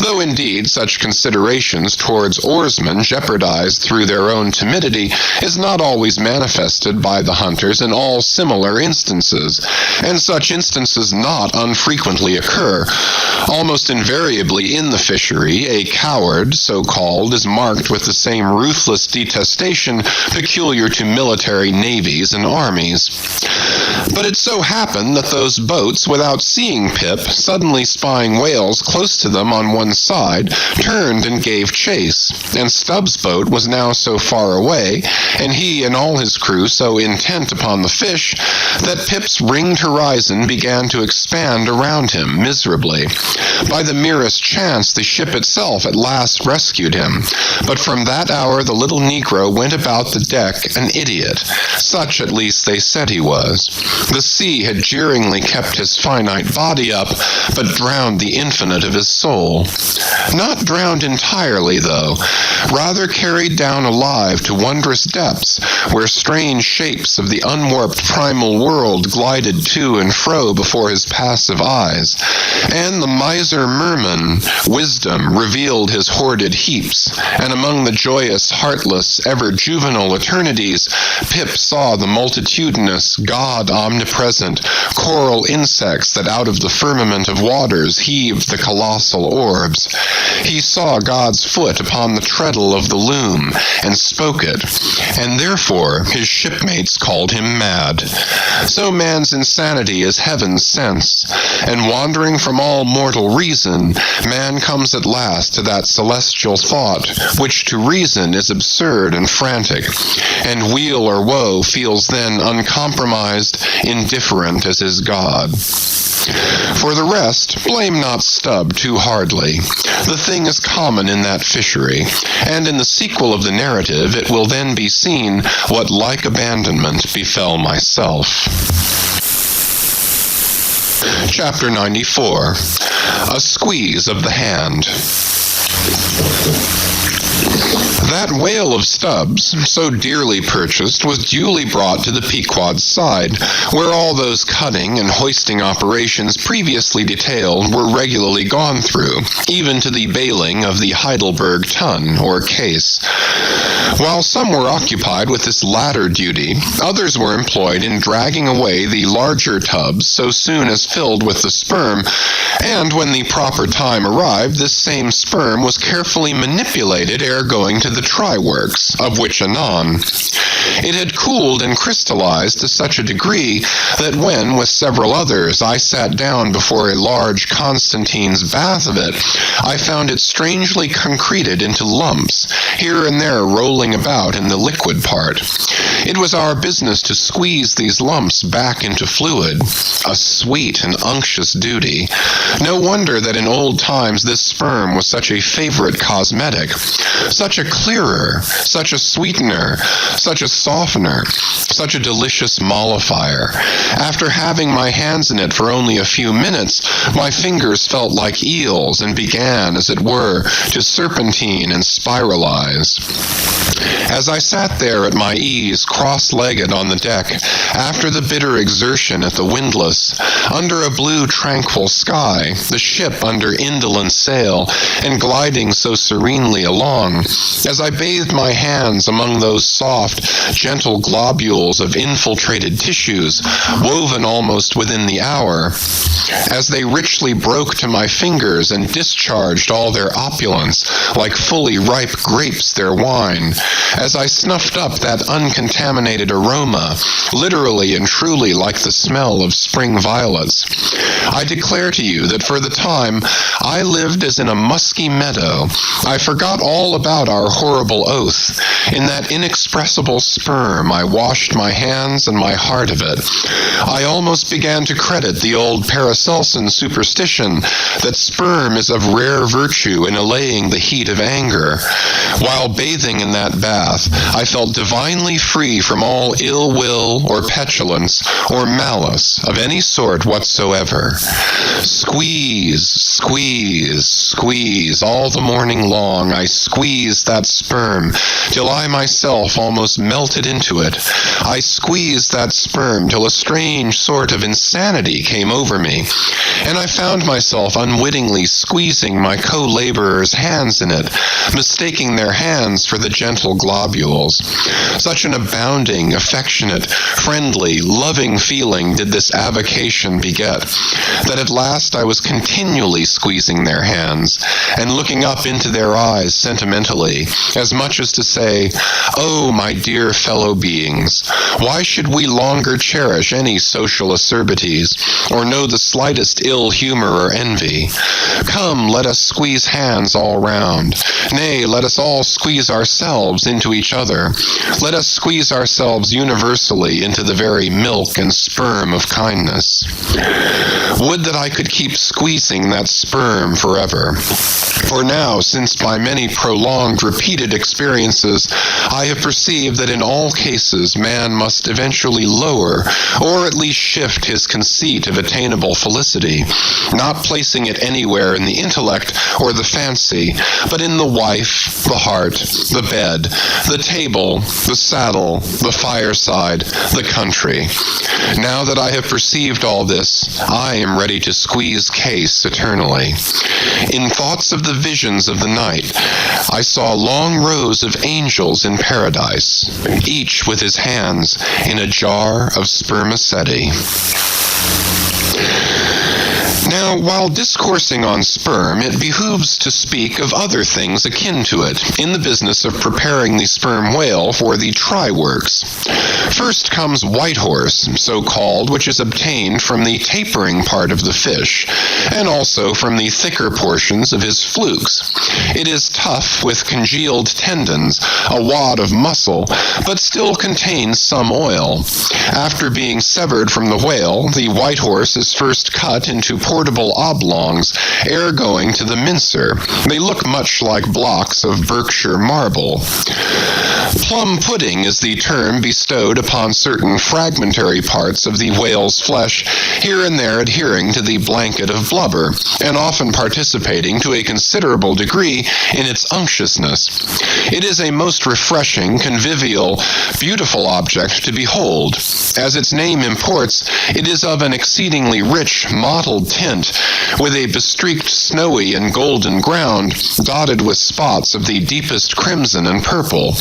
though indeed such considerations towards oarsmen jeopardized through their own timidity is not always manifested by the hunters in all similar instances, and such instances not unfrequently occur. Almost invariably in the fishery, a coward, so-called, is marked with the same ruthless detestation peculiar to military navies and armies. But it so happened that those boats, without seeing Pip, suddenly spying whales close to them on one side, turned and gave chase, and Stubb's boat was now so far away, and he and all his crew so intent upon the fish, that Pip's ringed horizon began to expand expand around him miserably. By the merest chance, the ship itself at last rescued him, but from that hour the little Negro went about the deck an idiot. Such, at least, they said he was. The sea had jeeringly kept his finite body up, but drowned the infinite of his soul. Not drowned entirely, though, rather carried down alive to wondrous depths, where strange shapes of the unwarped primal world glided to and fro before his passive eyes, and the miser merman, wisdom, revealed his hoarded heaps, and among the joyous, heartless, ever-juvenile eternities, Pip saw the multitudinous, God omnipresent, coral insects that out of the firmament of waters heaved the colossal orbs. He saw God's foot upon the treadle of the loom, and spoke it, and therefore his shipmates called him mad. So man's insanity is heaven's sense, and wandering from all mortal reason, man comes at last to that celestial thought, which to reason is absurd and frantic, and weal or woe feels then uncompromised, indifferent as is God. For the rest, blame not Stubb too hardly. The thing is common in that fishery, and in the sequel of the narrative it will then be seen what like abandonment befell myself. Chapter 94. A Squeeze of the Hand. That whale of Stubb's, so dearly purchased, was duly brought to the Pequod's side, where all those cutting and hoisting operations previously detailed were regularly gone through, even to the bailing of the Heidelberg tun, or case. While some were occupied with this latter duty, others were employed in dragging away the larger tubs so soon as filled with the sperm, and when the proper time arrived, this same sperm was carefully manipulated ere going to the try-works, of which anon. It had cooled and crystallized to such a degree that when, with several others, I sat down before a large Constantine's bath of it, I found it strangely concreted into lumps, here and there rolling about in the liquid part. It was our business to squeeze these lumps back into fluid, a sweet and unctuous duty. No wonder that in old times this sperm was such a favorite cosmetic, such a clearer, such a sweetener, such a softener, such a delicious mollifier. After having my hands in it for only a few minutes, my fingers felt like eels and began, as it were, to serpentine and spiralize. As I sat there at my ease, cross-legged on the deck, after the bitter exertion at the windlass, under a blue tranquil sky, the ship under indolent sail, and gliding so serenely along, as I bathed my hands among those soft, gentle globules of infiltrated tissues, woven almost within the hour, as they richly broke to my fingers and discharged all their opulence, like fully ripe grapes their wine, as I snuffed up that uncontaminated aroma, literally and truly like the smell of spring violets, I declare to you that for the time I lived as in a musky meadow. I forgot all about our horrible oath. In that inexpressible sperm I washed my hands and my heart of it. I almost began to credit the old Paracelsian superstition that sperm is of rare virtue in allaying the heat of anger. While bathing in that bath, I felt divinely free from all ill will or petulance or malice of any sort whatsoever. Squeeze, squeeze, squeeze, all the morning long I squeezed that sperm till I myself almost melted into it. I squeezed that sperm till a strange sort of insanity came over me, and I found myself unwittingly squeezing my co-laborers' hands in it, mistaking their hands for the gentle globules. Such an abounding, affectionate, friendly, loving feeling did this avocation beget, that at last I was continually squeezing their hands, and looking up into their eyes sentimentally, as much as to say, "Oh, my dear fellow beings, why should we longer cherish any social acerbities, or know the slightest ill humor or envy? Come, let us squeeze hands all round. Nay, let us all squeeze ourselves ourselves into each other. Let us squeeze ourselves universally into the very milk and sperm of kindness. Would that I could keep squeezing that sperm forever. For now, since by many prolonged, repeated experiences, I have perceived that in all cases man must eventually lower, or at least shift his conceit of attainable felicity, not placing it anywhere in the intellect or the fancy, but in the wife, the heart, the bed, the table, the saddle, the fireside, the country. Now that I have perceived all this, I am ready to squeeze case eternally. In thoughts of the visions of the night, I saw long rows of angels in paradise, each with his hands in a jar of spermaceti. Now, while discoursing on sperm, it behooves to speak of other things akin to it, in the business of preparing the sperm whale for the try-works. First comes whitehorse, so called, which is obtained from the tapering part of the fish, and also from the thicker portions of his flukes. It is tough with congealed tendons, a wad of muscle, but still contains some oil. After being severed from the whale, the whitehorse is first cut into portable oblongs, ere going to the mincer. They look much like blocks of Berkshire marble. Plum pudding is the term bestowed upon certain fragmentary parts of the whale's flesh, here and there adhering to the blanket of blubber, and often participating to a considerable degree in its unctuousness. It is a most refreshing, convivial, beautiful object to behold. As its name imports, it is of an exceedingly rich, mottled tint, with a bestreaked snowy and golden ground, dotted with spots of the deepest crimson and purple.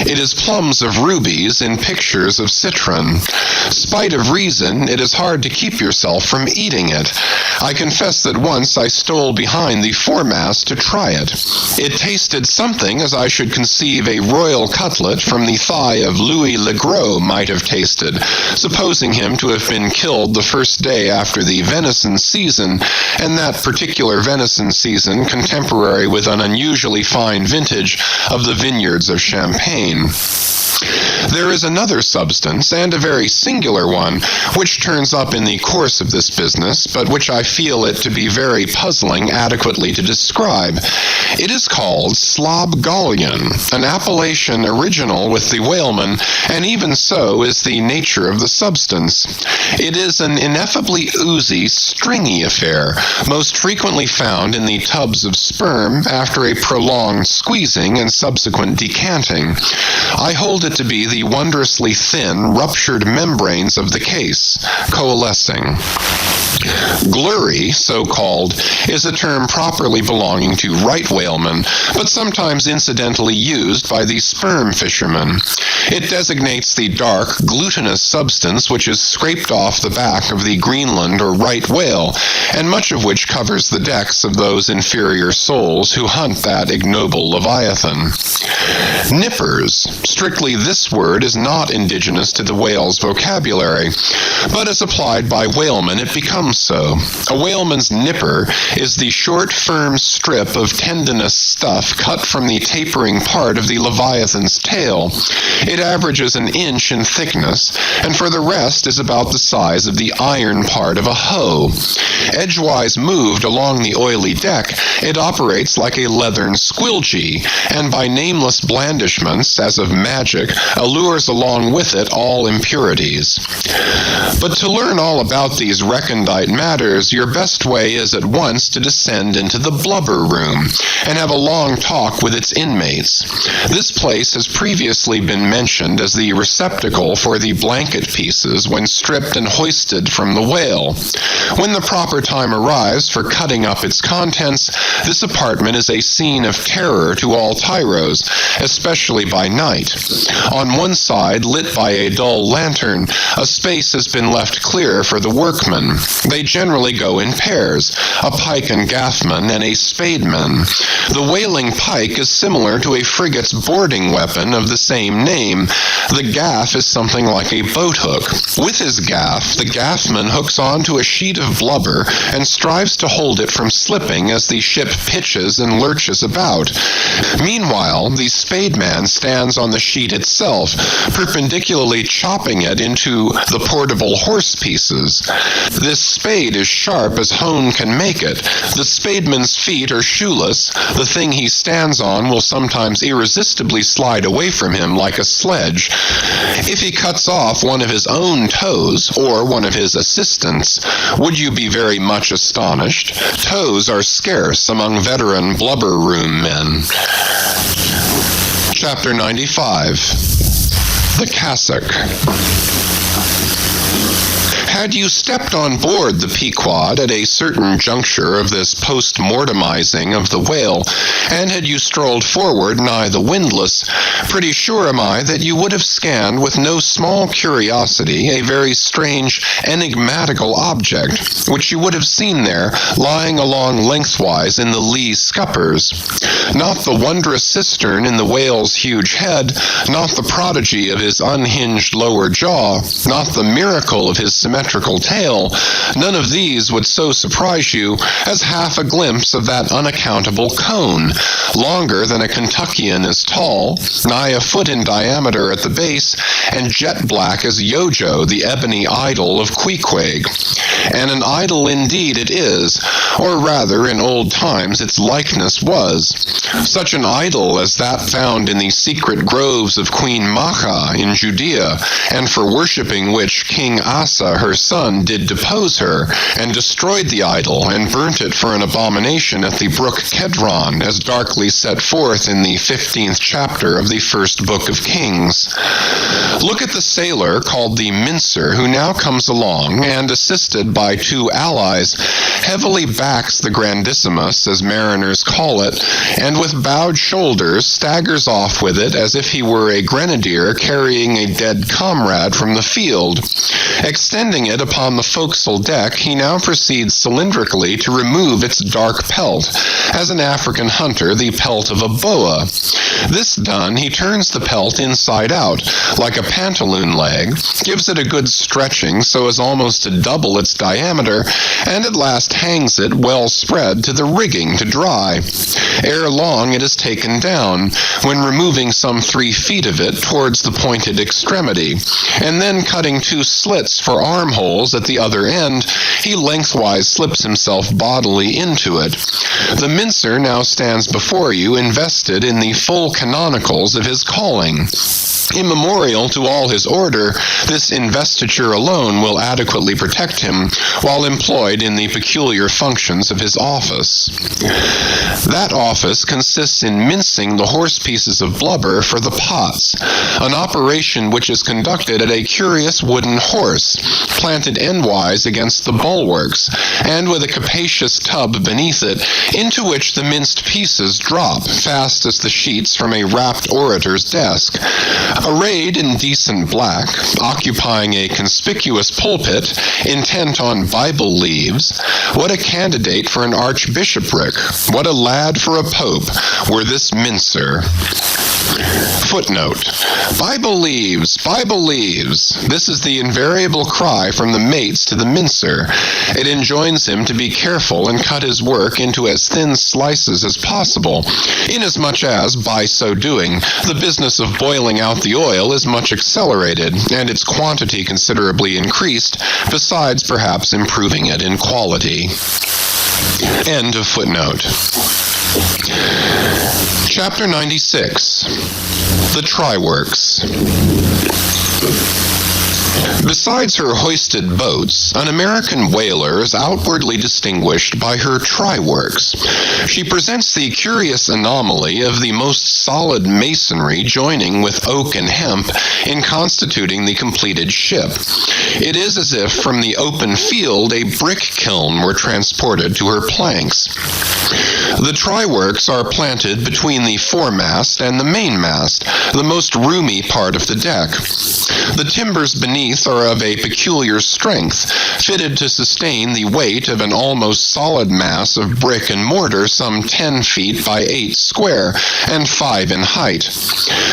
It is plums of rubies in pictures of citron. Spite of reason, it is hard to keep yourself from eating it. I confess that once I stole behind the foremast to try it. It tasted something as I should conceive a royal cutlet from the thigh of Louis le Gros might have tasted, supposing him to have been killed the first day after the venison season, and that particular venison season contemporary with an unusually fine vintage of the vineyards of Champagne. There is another substance, and a very singular one, which turns up in the course of this business, but which I feel it to be very puzzling adequately to describe. It is called slobgollion, an appellation original with the whaleman, and even so is the nature of the substance. It is an ineffably oozy, stringy affair, most frequently found in the tubs of sperm after a prolonged squeezing and subsequent decanting. I hold it to be the wondrously thin, ruptured membranes of the case, coalescing. Glurry, so called, is a term properly belonging to right whalemen, but sometimes incidentally used by the sperm fishermen. It designates the dark, glutinous substance which is scraped off the back of the Greenland or right whale, and much of which covers the decks of those inferior souls who hunt that ignoble leviathan. Nippers. Strictly, this word is not indigenous to the whale's vocabulary, but as applied by whalemen it becomes so. A whaleman's nipper is the short, firm strip of tendinous stuff cut from the tapering part of the leviathan's tail. It averages an inch in thickness, and for the rest is about the size of the iron part of a hoe. Edgewise moved along the oily deck, it operates like a leathern squilgee, and by nameless blandishments, as of magic, allures along with it all impurities. But to learn all about these recondite matters, your best way is at once to descend into the blubber room, and have a long talk with its inmates. This place has previously been mentioned as the receptacle for the blanket pieces when stripped and hoisted from the whale. When the proper time arrives for cutting up its contents, this apartment is a scene of terror to all tyros, especially by night. On one one side lit by a dull lantern, a space has been left clear for the workmen. They generally go in pairs, a pike and gaffman and a spademan. The whaling pike is similar to a frigate's boarding weapon of the same name. The gaff is something like a boat hook. With his gaff, the gaffman hooks onto a sheet of blubber and strives to hold it from slipping as the ship pitches and lurches about. Meanwhile, the spademan stands on the sheet itself, perpendicularly chopping it into the portable horse pieces. This spade is sharp as hone can make it. The spademan's feet are shoeless. The thing he stands on will sometimes irresistibly slide away from him like a sledge. If he cuts off one of his own toes, or one of his assistants, would you be very much astonished? Toes are scarce among veteran blubber room men. Chapter 95. The Cassock. Had you stepped on board the Pequod at a certain juncture of this post-mortemizing of the whale, and had you strolled forward nigh the windlass, pretty sure am I that you would have scanned with no small curiosity a very strange, enigmatical object, which you would have seen there, lying along lengthwise in the lee scuppers. Not the wondrous cistern in the whale's huge head, not the prodigy of his unhinged lower jaw, not the miracle of his symmetrical tail, none of these would so surprise you as half a glimpse of that unaccountable cone, longer than a Kentuckian is tall, nigh a foot in diameter at the base, and jet black as Yojo, the ebony idol of Queequeg. And an idol indeed it is, or rather in old times its likeness was. Such an idol as that found in the secret groves of Queen Macha in Judea, and for worshipping which King Asa her son did depose her, and destroyed the idol, and burnt it for an abomination at the brook Kedron, as darkly set forth in the 15th chapter of the first book of Kings. Look at the sailor called the Mincer, who now comes along, and assisted by two allies, heavily backs the Grandissimus, as mariners call it, and with bowed shoulders staggers off with it as if he were a grenadier carrying a dead comrade from the field. Extending it upon the forecastle deck, he now proceeds cylindrically to remove its dark pelt, as an African hunter the pelt of a boa. This done, he turns the pelt inside out, like a pantaloon leg, gives it a good stretching so as almost to double its diameter, and at last hangs it well spread to the rigging to dry. Ere long it is taken down, when removing some 3 feet of it towards the pointed extremity, and then cutting 2 slits for armholes at the other end, he lengthwise slips himself bodily into it. The Mincer now stands before you invested in the full canonicals of his calling. Immemorial to all his order, this investiture alone will adequately protect him while employed in the peculiar functions of his office. That office consists in mincing the horse pieces of blubber for the pots, an operation which is conducted at a curious wooden horse, planted endwise against the bulwarks, and with a capacious tub beneath it, into which the minced pieces drop, fast as the sheets from a rapt orator's desk. Arrayed in decent black, occupying a conspicuous pulpit, intent on Bible leaves, what a candidate for an archbishopric, what a lad for a pope, were this Mincer. Footnote: Bible leaves, Bible leaves. This is the invariable cry from the mates to the Mincer. It enjoins him to be careful and cut his work into as thin slices as possible, inasmuch as, by so doing, the business of boiling out the oil is much accelerated, and its quantity considerably increased, besides perhaps improving it in quality. End of footnote. Chapter 96. The Try-Works. Besides her hoisted boats, an American whaler is outwardly distinguished by her try-works. She presents the curious anomaly of the most solid masonry joining with oak and hemp in constituting the completed ship. It is as if from the open field a brick kiln were transported to her planks. The try-works are planted between the foremast and the mainmast, the most roomy part of the deck. The timbers beneath are of a peculiar strength, fitted to sustain the weight of an almost solid mass of brick and mortar some 10 feet by 8 square and 5 in height.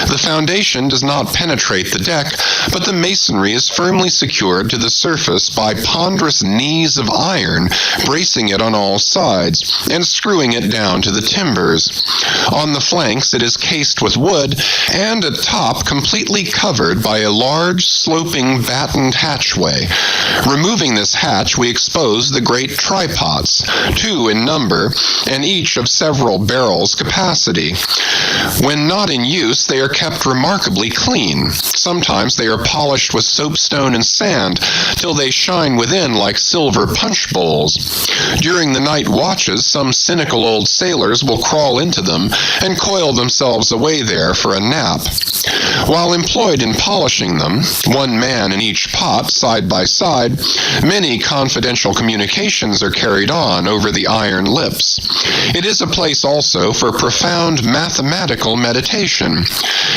The foundation does not penetrate the deck, but the masonry is firmly secured to the surface by ponderous knees of iron, bracing it on all sides, and screwing it down to the timbers. On the flanks it is cased with wood, and at top completely covered by a large sloping battened hatchway. Removing this hatch, we expose the great trypots, 2 in number, and each of several barrels capacity. When not in use, they are kept remarkably clean. Sometimes they are polished with soapstone and sand, till they shine within like silver punch bowls. During the night watches, some cynical old sailors will crawl into them and coil themselves away there for a nap. While employed in polishing them, 1 man in each pot, side by side, many confidential communications are carried on over the iron lips. It is a place also for profound mathematical meditation.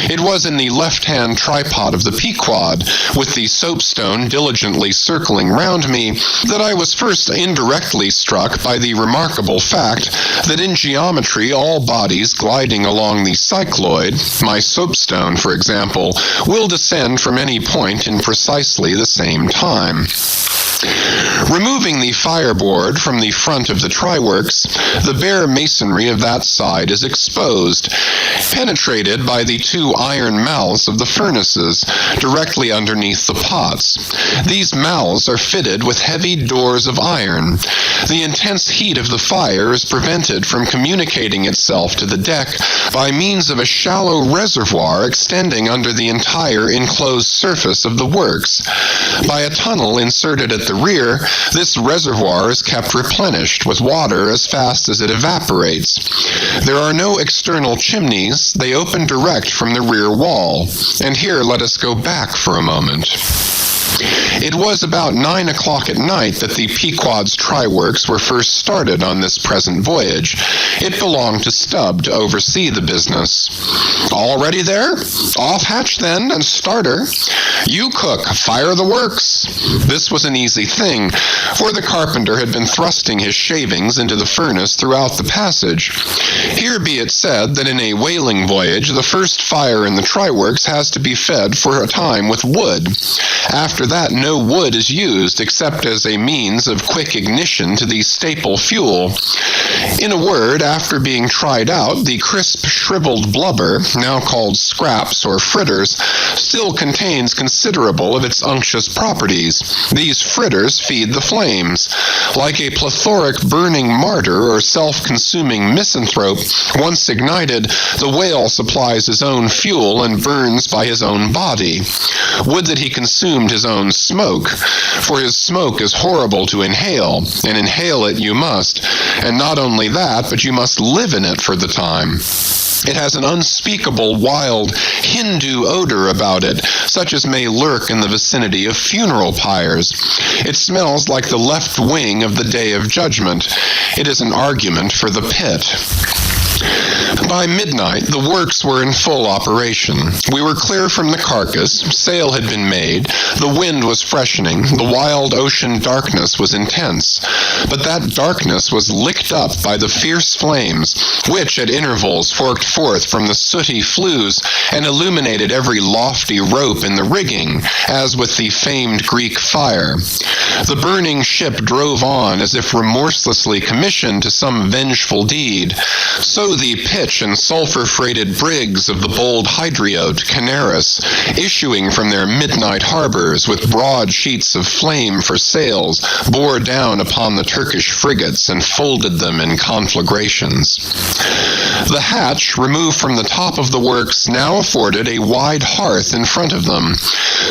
It was in the left-hand tripod of the Pequod, with the soapstone diligently circling round me, that I was first indirectly struck by the remarkable fact that in geometry all bodies gliding along the cycloid, my soapstone, for example, will descend from any point in precisely the same time. Removing the fireboard from the front of the tryworks, the bare masonry of that side is exposed, penetrated by the 2 iron mouths of the furnaces, directly underneath the pots. These mouths are fitted with heavy doors of iron. The intense heat of the fire is prevented from communicating itself to the deck by means of a shallow reservoir extending under the entire enclosed surface of the works. By a tunnel inserted at the rear, this reservoir is kept replenished with water as fast as it evaporates. There are no external chimneys. They open direct from the rear wall. And here let us go back for a moment. It was about 9 o'clock at night that the Pequod's tryworks were first started on this present voyage. It belonged to Stubb to oversee the business. All ready there? Off hatch then, and starter. You cook, fire the works. This was an easy thing, for the carpenter had been thrusting his shavings into the furnace throughout the passage. Here be it said that in a whaling voyage, the first fire in the tryworks has to be fed for a time with wood. After that, no wood is used except as a means of quick ignition to the staple fuel. In a word, after being tried out, the crisp, shriveled blubber, now called scraps or fritters, still contains considerable of its unctuous properties. These fritters feed the flames. Like a plethoric burning martyr or self-consuming misanthrope, once ignited, the whale supplies his own fuel and burns by his own body. Would that he consumed his own smoke, for his smoke is horrible to inhale, and inhale it you must, and not only that, but you must live in it for the time. It has an unspeakable, wild, Hindu odor about it, such as may lurk in the vicinity of funeral pyres. It smells like the left wing of the Day of Judgment. It is an argument for the pit. By midnight, the works were in full operation. We were clear from the carcass, sail had been made, the wind was freshening, the wild ocean darkness was intense. But that darkness was licked up by the fierce flames, which at intervals forked forth from the sooty flues and illuminated every lofty rope in the rigging, as with the famed Greek fire. The burning ship drove on as if remorselessly commissioned to some vengeful deed. So the pitch and sulphur-freighted brigs of the bold Hydriote, Canaris, issuing from their midnight harbors with broad sheets of flame for sails, bore down upon the Turkish frigates and folded them in conflagrations. The hatch, removed from the top of the works, now afforded a wide hearth in front of them.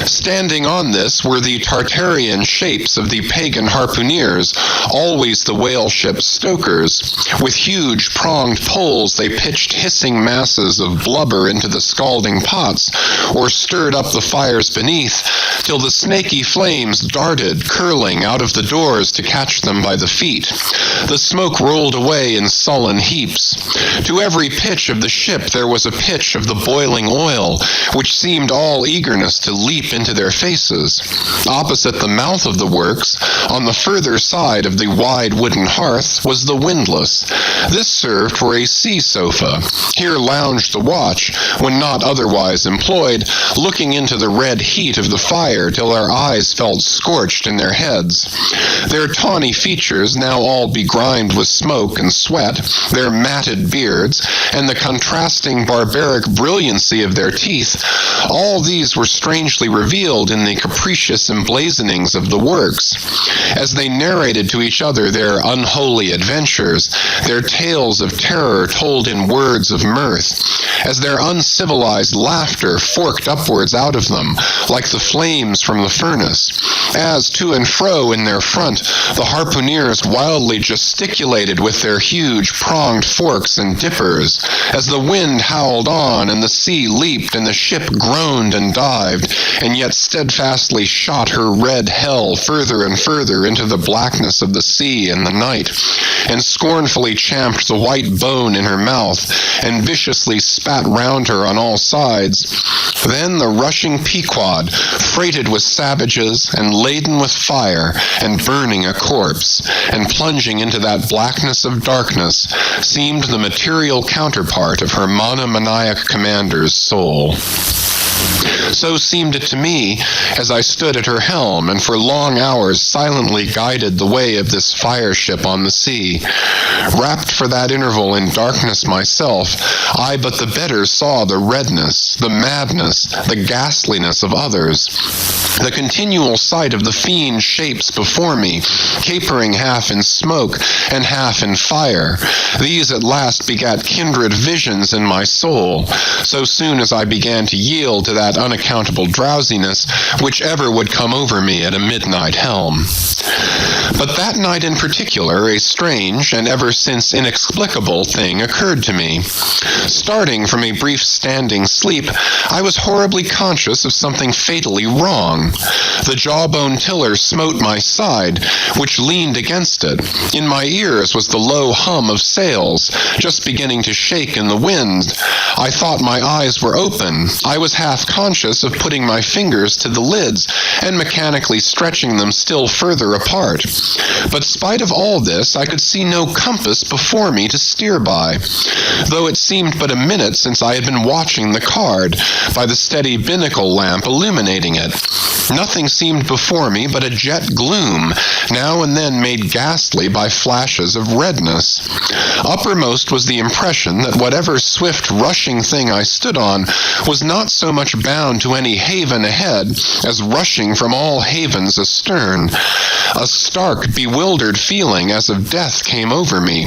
Standing on this were the Tartarian shapes of the pagan harpooneers, always the whale ship's stokers. With huge pronged poles they pitched hissing masses of blubber into the scalding pots, or stirred up the fires beneath, till the snaky flames darted, curling out of the doors to catch them by the feet. The smoke rolled away in sullen heaps. To every pitch of the ship there was a pitch of the boiling oil, which seemed all eagerness to leap into their faces. Opposite the mouth of the works, on the further side of the wide wooden hearth, was the windlass. This served for a sea sofa. Here lounged the watch, when not otherwise employed, looking into the red heat of the fire till their eyes felt scorched in their heads. Their tawny features, now all begrimed with smoke and sweat, their matted beards, and the contrasting barbaric brilliancy of their teeth, all these were strangely revealed in the capricious emblazonings of the works. As they narrated to each other their unholy adventures, their tales of terror told in words of mirth, as their uncivilized laughter forked upwards out of them, like the flames from the furnace, as to and fro in their front the harpooneers wildly gesticulated with their huge pronged forks and dippers, as the wind howled on and the sea leaped and the ship groaned and dived, and yet steadfastly shot her red hell further and further into the blackness of the sea and the night, and scornfully champed the white bone in her mouth, and viciously spat round her on all sides. Then the rushing Pequod, freighted with savages, and laden with fire, and burning a corpse, and plunging into that blackness of darkness, seemed the material counterpart of her monomaniac commander's soul. So seemed it to me, as I stood at her helm, and for long hours silently guided the way of this fire ship on the sea. Wrapped for that interval in darkness myself, I but the better saw the redness, the madness, the ghastliness of others. The continual sight of the fiend shapes before me, capering half in smoke and half in fire. These at last begat kindred visions in my soul, so soon as I began to yield to that unaccountable drowsiness which ever would come over me at a midnight helm. But that night in particular, a strange and ever since inexplicable thing occurred to me. Starting from a brief standing sleep, I was horribly conscious of something fatally wrong. The jawbone tiller smote my side, which leaned against it. In my ears was the low hum of sails, just beginning to shake in the wind. I thought my eyes were open. I was half conscious of putting my fingers to the lids and mechanically stretching them still further apart. But spite of all this, I could see no compass before me to steer by, though it seemed but a minute since I had been watching the card, by the steady binnacle lamp illuminating it. Nothing seemed before me but a jet gloom, now and then made ghastly by flashes of redness. Uppermost was the impression that whatever swift rushing thing I stood on was not so much bound to any haven ahead as rushing from all havens astern. A stark, bewildered feeling as of death came over me.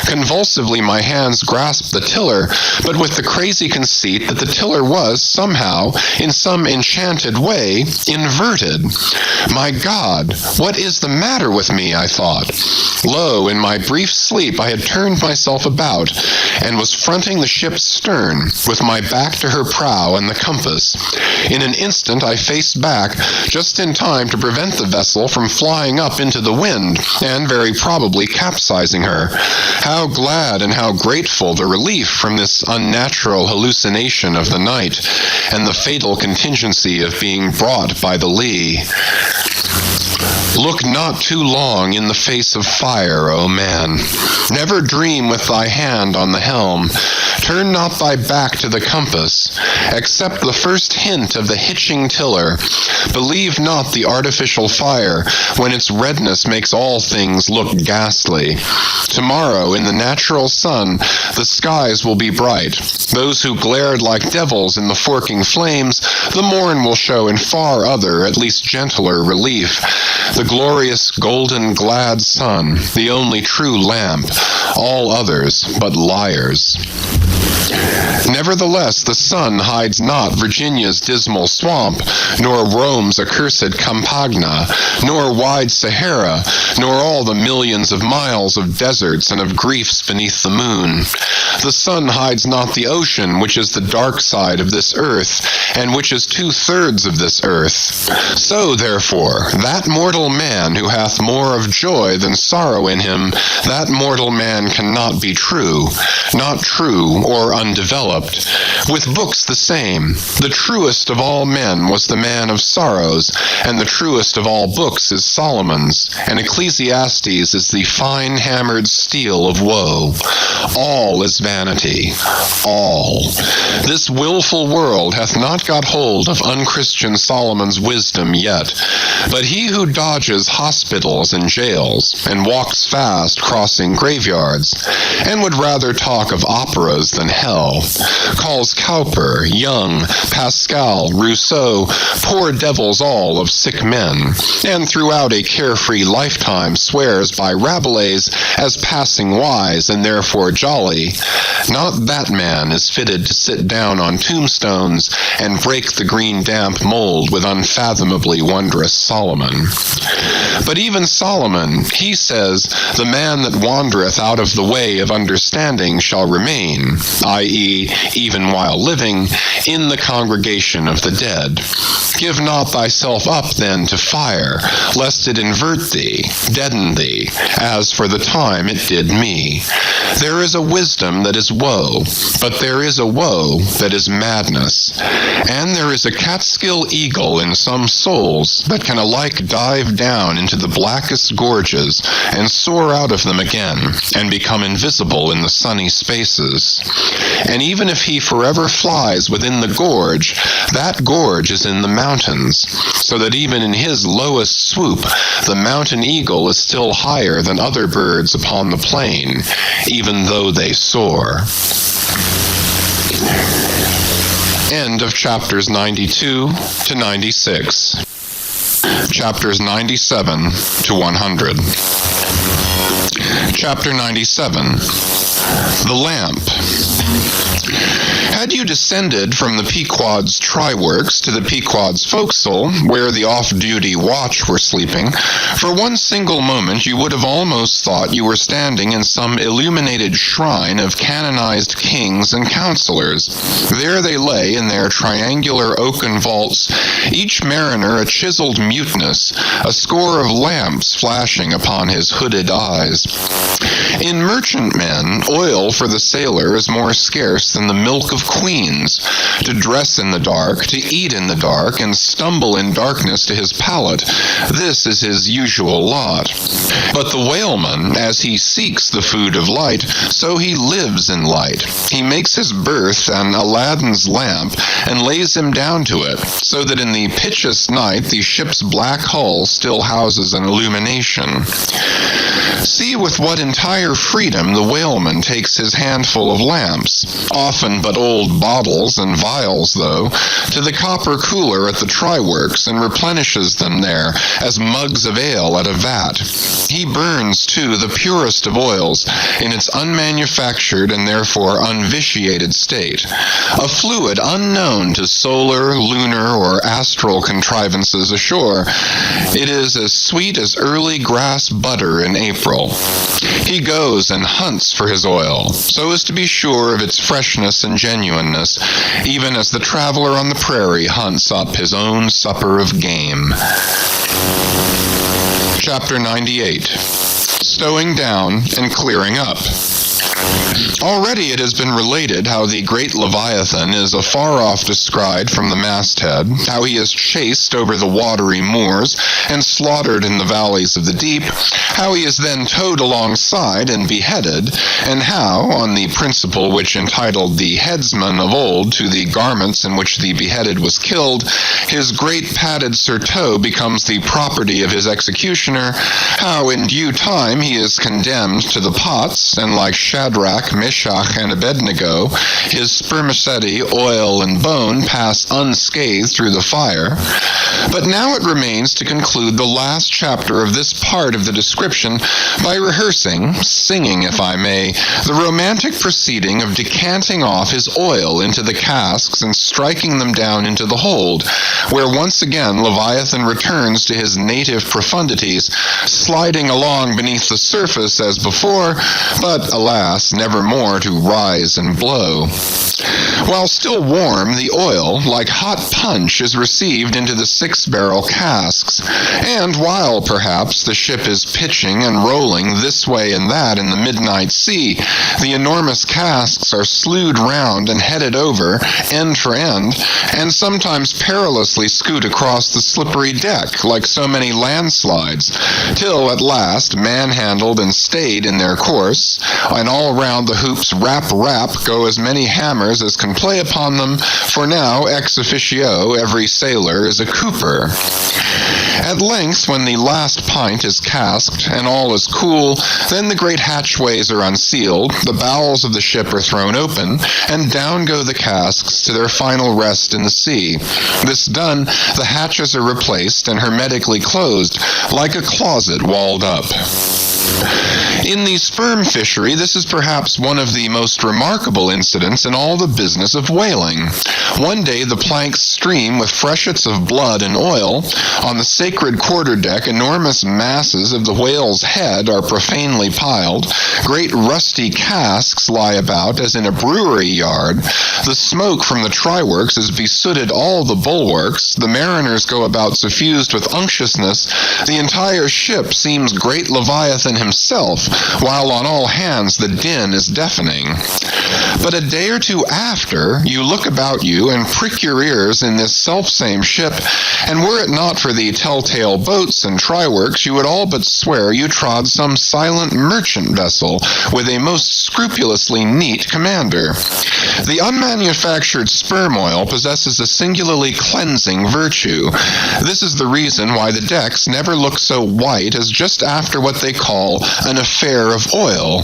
Convulsively my hands grasped the tiller, but with the crazy conceit that the tiller was, somehow, in some enchanted way, inverted. My God, what is the matter with me, I thought. Lo, in my brief sleep I had turned myself about, and was fronting the ship's stern, with my back to her prow and the compass. In an instant I faced back, just in time to prevent the vessel from flying up into the wind, and very probably capsizing her. How glad and how grateful the relief from this unnatural hallucination of the night, and the fatal contingency of being brought by the lee. Look not too long in the face of fire, O man. Never dream with thy hand on the helm. Turn not thy back to the compass. Accept the first hint of the hitching tiller. Believe not the artificial fire, when its redness makes all things look ghastly. Tomorrow, in the natural sun, the skies will be bright. Those who glared like devils in the forking flames, the morn will show in far other, at least gentler relief. The glorious, golden, glad sun, the only true lamp, all others but liars. Nevertheless, the sun hides not Virginia's dismal swamp, nor Rome's accursed Campagna, nor wide Sahara, nor all the millions of miles of deserts and of griefs beneath the moon. The sun hides not the ocean, which is the dark side of this earth, and which is 2/3 of this earth. So, therefore, that mortal man who hath more of joy than sorrow in him, that mortal man cannot be true, not true or undeveloped. With books the same. The truest of all men was the man of sorrows, and the truest of all books is Solomon's, and Ecclesiastes is the fine-hammered steel of woe. All is vanity, all. This willful world hath not got hold of unchristian Solomon's wisdom yet, but he who dodges hospitals and jails, and walks fast crossing graveyards, and would rather talk of operas than hell, calls Cowper, Young, Pascal, Rousseau, poor devils all of sick men, and throughout a carefree lifetime swears by Rabelais as passing wise and therefore jolly, not that man is fitted to sit down on tombstones and break the green damp mold with unfathomably wondrous Solomon. But even Solomon, he says, the man that wandereth out of the way of understanding shall remain, i.e., even while living, in the congregation of the dead. Give not thyself up then to fire, lest it invert thee, deaden thee, as for the time it did me. There is a wisdom that is woe, but there is a woe that is madness. And there is a Catskill eagle in some souls that can alike dive down into the blackest gorges and soar out of them again and become invisible in the sunny spaces. And even if he forever flies within the gorge, that gorge is in the mountains, so that even in his lowest swoop, the mountain eagle is still higher than other birds upon the plain, even though they soar. End of chapters 92 to 96. Chapters 97 to 100. Chapter 97. The Lamp. Had you descended from the Pequod's try-works to the Pequod's forecastle, where the off-duty watch were sleeping, for one single moment you would have almost thought you were standing in some illuminated shrine of canonized kings and counselors. There they lay in their triangular oaken vaults, each mariner a chiseled muteness, a score of lamps flashing upon his hooded eyes. In merchantmen, oil for the sailor is more scarce than the milk of queens. To dress in the dark, to eat in the dark, and stumble in darkness to his pallet, this is his usual lot. But the whaleman, as he seeks the food of light, so he lives in light. He makes his berth an Aladdin's lamp, and lays him down to it, so that in the pitchiest night the ship's black hull still houses an illumination. See with what entire freedom the whaleman takes his handful of lamps, often but old bottles and vials, though, to the copper cooler at the try-works, and replenishes them there as mugs of ale at a vat. He burns, too, the purest of oils in its unmanufactured and therefore unvitiated state, a fluid unknown to solar, lunar, or astral contrivances ashore. It is as sweet as early grass butter in April. He goes and hunts for his oil, so as to be sure of its freshness and genuineness, even as the traveler on the prairie hunts up his own supper of game. Chapter 98. Stowing down and clearing up. Already it has been related how the great Leviathan is afar off descried from the masthead, how he is chased over the watery moors and slaughtered in the valleys of the deep, how he is then towed alongside and beheaded, and how, on the principle which entitled the headsman of old to the garments in which the beheaded was killed, his great padded surtout becomes the property of his executioner, how in due time he is condemned to the pots, and like Shadrach Shadrach, Meshach, and Abednego, his spermaceti, oil, and bone pass unscathed through the fire. But now it remains to conclude the last chapter of this part of the description by rehearsing, singing if I may, the romantic proceeding of decanting off his oil into the casks and striking them down into the hold, where once again Leviathan returns to his native profundities, sliding along beneath the surface as before, but alas, never more to rise and blow. While still warm, the oil, like hot punch, is received into the 6-barrel casks, and while, perhaps, the ship is pitching and rolling this way and that in the midnight sea, the enormous casks are slewed round and headed over, end for end, and sometimes perilously scoot across the slippery deck like so many landslides, till at last, manhandled and stayed in their course, and all round the hoops rap go as many hammers as can play upon them, for now, ex officio, every sailor is a cooper. At length, when the last pint is casked, and all is cool, then the great hatchways are unsealed, the bowels of the ship are thrown open, and down go the casks to their final rest in the sea. This done, the hatches are replaced and hermetically closed, like a closet walled up. In the sperm fishery, this is perhaps one of the most remarkable incidents in all the business of whaling. One day the planks stream with freshets of blood and oil. On the sacred quarterdeck, enormous masses of the whale's head are profanely piled. Great rusty casks lie about as in a brewery yard. The smoke from the try-works has besooted all the bulwarks. The mariners go about suffused with unctuousness. The entire ship seems great Leviathan himself, while on all hands the din is deafening. But a day or two after, you look about you and prick your ears in this selfsame ship, and were it not for the telltale boats and try-works, you would all but swear you trod some silent merchant vessel with a most scrupulously neat commander. The unmanufactured sperm oil possesses a singularly cleansing virtue. This is the reason why the decks never look so white as just after what they call an affair of oil.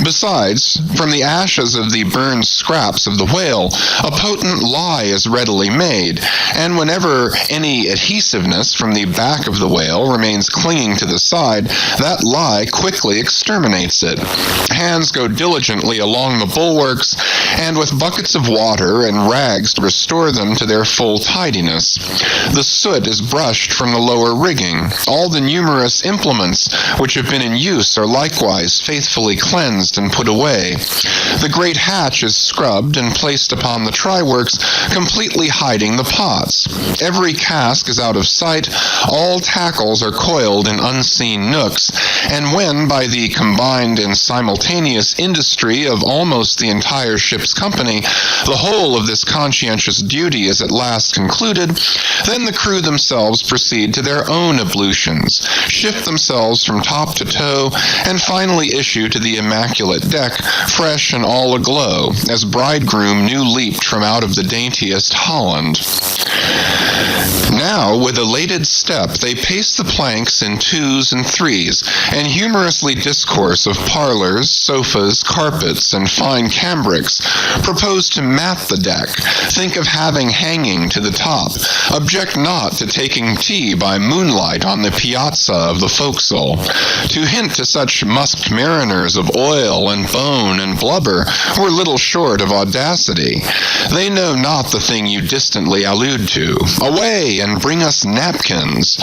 Besides, from the ashes of the burned scraps of the whale, a potent lye is readily made, and whenever any adhesiveness from the back of the whale remains clinging to the side, that lye quickly exterminates it. Hands go diligently along the bulwarks, and with buckets of water and rags to restore them to their full tidiness. The soot is brushed from the lower rigging. All the numerous implements which have been in use are likewise faithfully cleansed and put away. The great hatch is scrubbed and placed upon the try-works, completely hiding the pots. Every cask is out of sight, all tackles are coiled in unseen nooks, and when, by the combined and simultaneous industry of almost the entire ship's company, the whole of this conscientious duty is at last concluded, then the crew themselves proceed to their own ablutions, shift themselves from top to toe, and finally issue to the immaculate deck, fresh and all aglow, as bridegroom new leaped from out of the daintiest Holland. Now, with elated step, they pace the planks in 2s and 3s, and humorously discourse of parlors, sofas, carpets, and fine cambrics, propose to mat the deck, think of having hanging to the top, object not to taking tea by moonlight on the piazza of the forecastle. To hint to such musked mariners of oil and bone and blubber were little short of audacity. They know not the thing you distantly allude to. Away, and bring us napkins.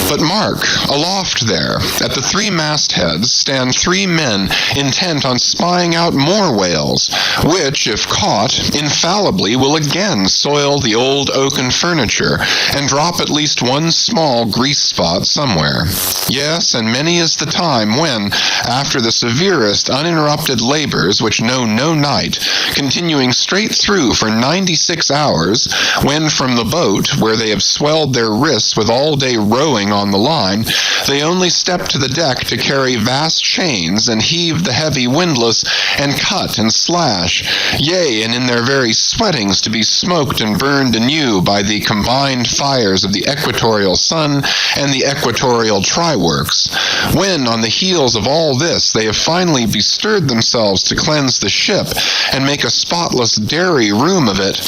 But mark, aloft there, at the 3 mastheads, stand 3 men intent on spying out more whales, which, if caught, infallibly will again soil the old oaken furniture, and drop at least one small grease spot somewhere. Yes, and many is the time when, after the severest uninterrupted labors which know no night, continuing straight through for 96 hours, when from the boat, where they they have swelled their wrists with all-day rowing on the line, they only step to the deck to carry vast chains and heave the heavy windlass and cut and slash, yea, and in their very sweatings to be smoked and burned anew by the combined fires of the equatorial sun and the equatorial try-works. When, on the heels of all this, they have finally bestirred themselves to cleanse the ship and make a spotless dairy room of it,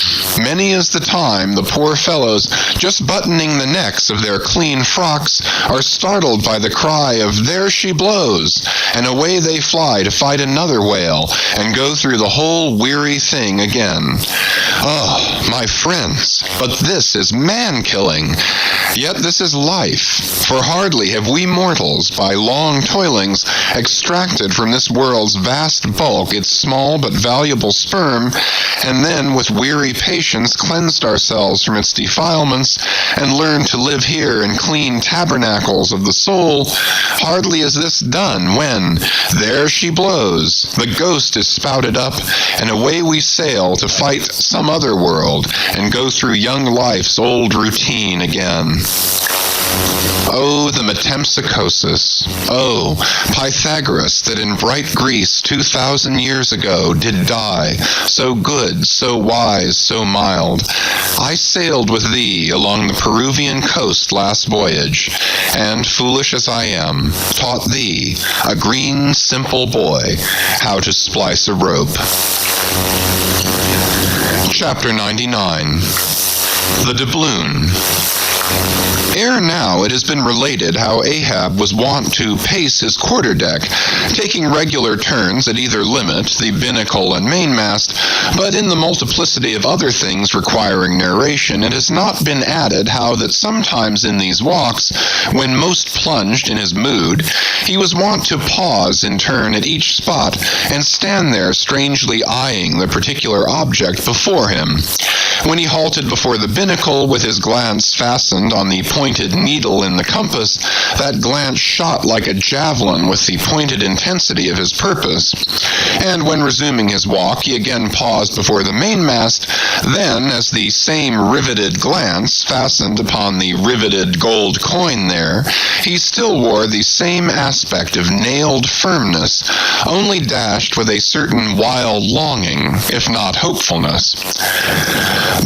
many is the time the poor fellows, just buttoning the necks of their clean frocks, are startled by the cry of "There she blows!" and away they fly to fight another whale and go through the whole weary thing again. Oh, my friends, but this is man-killing. Yet this is life, for hardly have we mortals, by long toilings, extracted from this world's vast bulk its small but valuable sperm, and then with weary patience cleansed ourselves from its defilements, and learned to live here in clean tabernacles of the soul. Hardly is this done when, there she blows, the ghost is spouted up, and away we sail to fight some other world, and go through young life's old routine again. Oh, the metempsychosis. Oh, Pythagoras, that in bright Greece 2,000 years ago did die, so good, so wise, so mild. I sailed with thee along the Peruvian coast last voyage, and, foolish as I am, taught thee, a green, simple boy, how to splice a rope. Chapter 99. The Doubloon. Ere now it has been related how Ahab was wont to pace his quarter-deck, taking regular turns at either limit, the binnacle and mainmast, but in the multiplicity of other things requiring narration, it has not been added how that sometimes in these walks, when most plunged in his mood, he was wont to pause in turn at each spot, and stand there strangely eyeing the particular object before him. When he halted before the binnacle with his glance fastened on the pointed needle in the compass, that glance shot like a javelin with the pointed intensity of his purpose. And when resuming his walk, he again paused before the mainmast, then, as the same riveted glance fastened upon the riveted gold coin there, he still wore the same aspect of nailed firmness, only dashed with a certain wild longing, if not hopefulness.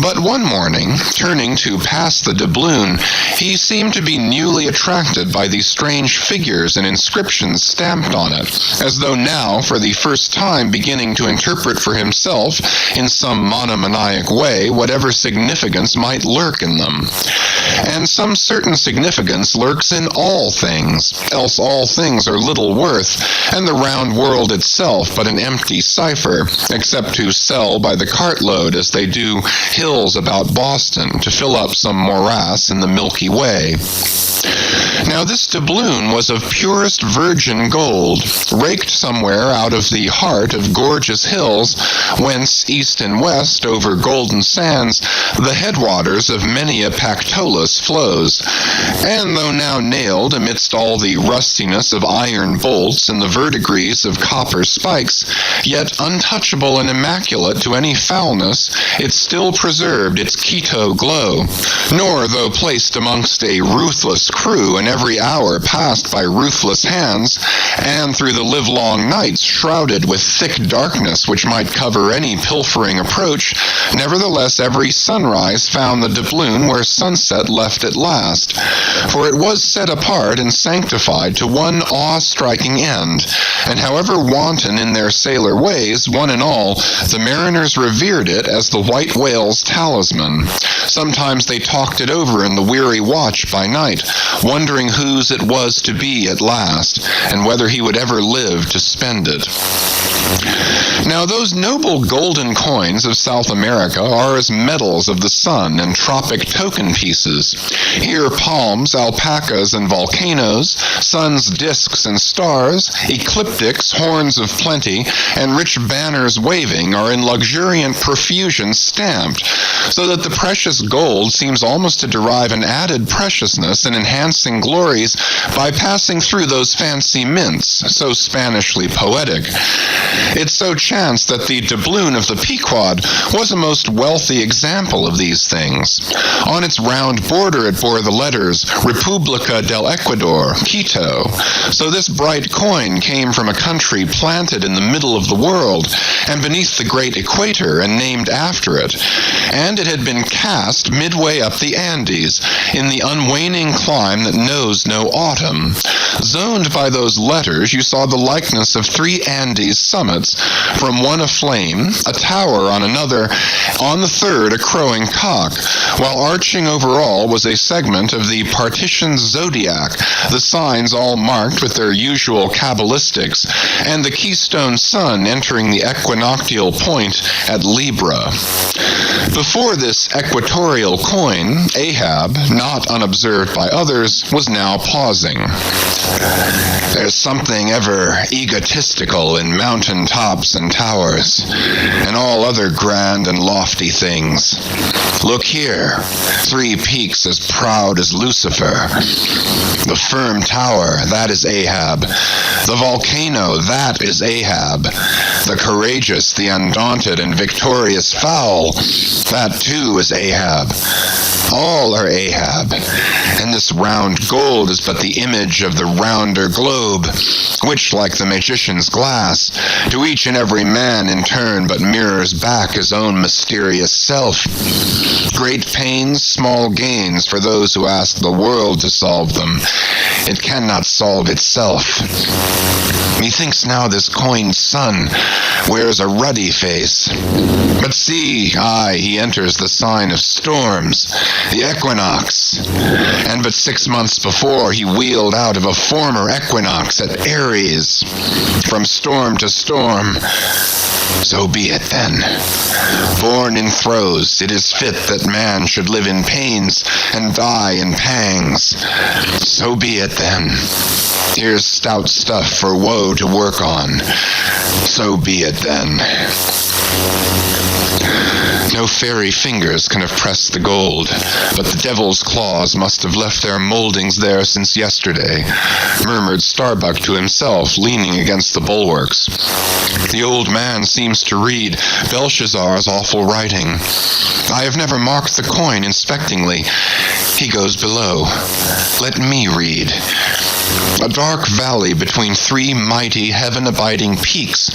But one morning, turning to pass the doubloon, he seemed to be newly attracted by the strange figures and inscriptions stamped on it, as though now, for the first time, beginning to interpret for himself, in some monomaniac way, whatever significance might lurk in them. And some certain significance lurks in all things, else all things are little worth, and the round world itself but an empty cipher, except to sell by the cartload as they do hills about Boston to fill up some morass in the Milky Way. Now this doubloon was of purest virgin gold, raked somewhere out of the heart of gorgeous hills, whence east and west over golden sands the headwaters of many a Pactolus flows. And though now nailed amidst all the rustiness of iron bolts and the verdigris of copper spikes, yet untouchable and immaculate to any foulness, it still preserved its Quito glow, nor, though placed amongst a ruthless crew and every hour passed by ruthless hands, and through the livelong nights shrouded with thick darkness which might cover any pilfering approach, nevertheless every sunrise found the doubloon where sunset left it last, for it was set apart and sanctified to one awe-striking end, and however wanton in their sailor ways, one and all, the mariners revered it as the white whale's talisman. Sometimes they talked it over in the weary watch by night, wondering whose it was to be at last, and whether he would ever live to spend it. Now those noble golden coins of South America are as medals of the sun and tropic token pieces. Here palms, alpacas, and volcanoes, sun's disks and stars, ecliptics, horns of plenty, and rich banners waving are in luxuriant profusion stamped, so that the precious gold seems almost to derive an added preciousness and enhancing glories by passing through those fancy mints, so Spanishly poetic. It so chanced that the doubloon of the Pequod was a most wealthy example of these things. On its round border it bore the letters República del Ecuador, Quito. So this bright coin came from a country planted in the middle of the world and beneath the great equator and named after it. And it had been cast midway up the Andes in the unwaning clime that knows no autumn. Zoned by those letters, you saw the likeness of 3 Andes summits, from one aflame, a tower on another, on the third a crowing cock, while arching over all was a segment of the partitioned zodiac, the signs all marked with their usual cabalistics, and the keystone sun entering the equinoctial point at Libra. Before this equatorial coin, Ahab, not unobserved by others, was now pausing. There's something ever egotistical in mountain tops and towers, and all other grand and lofty things. Look here, 3 peaks as proud as Lucifer. The firm tower, that is Ahab. The volcano, that is Ahab. The courageous, the undaunted, and victorious fowl, that too is Ahab. All are Ahab, and this round gold is but the image of the rounder globe, which, like the magician's glass, to each and every man in turn but mirrors back his own mysterious self. Great pains, small gains for those who ask the world to solve them. It cannot solve itself. Methinks now this coined sun wears a ruddy face. But see, aye, he enters the sign of storms, the equinox. And but 6 months before he wheeled out of a former equinox at Aries, from storm to storm. So be it then. Born in throes, it is fit that man should live in pains and die in pangs. So be it then. Here's stout stuff for woe to work on. So be it then. No fairy fingers can have pressed the gold, but the devil's claws must have left their moldings there since yesterday, murmured Starbuck to himself, leaning against the bulwarks. The old man seems to read Belshazzar's awful writing. I have never marked the coin inspectingly. He goes below. Let me read. A dark valley between 3 mighty heaven-abiding peaks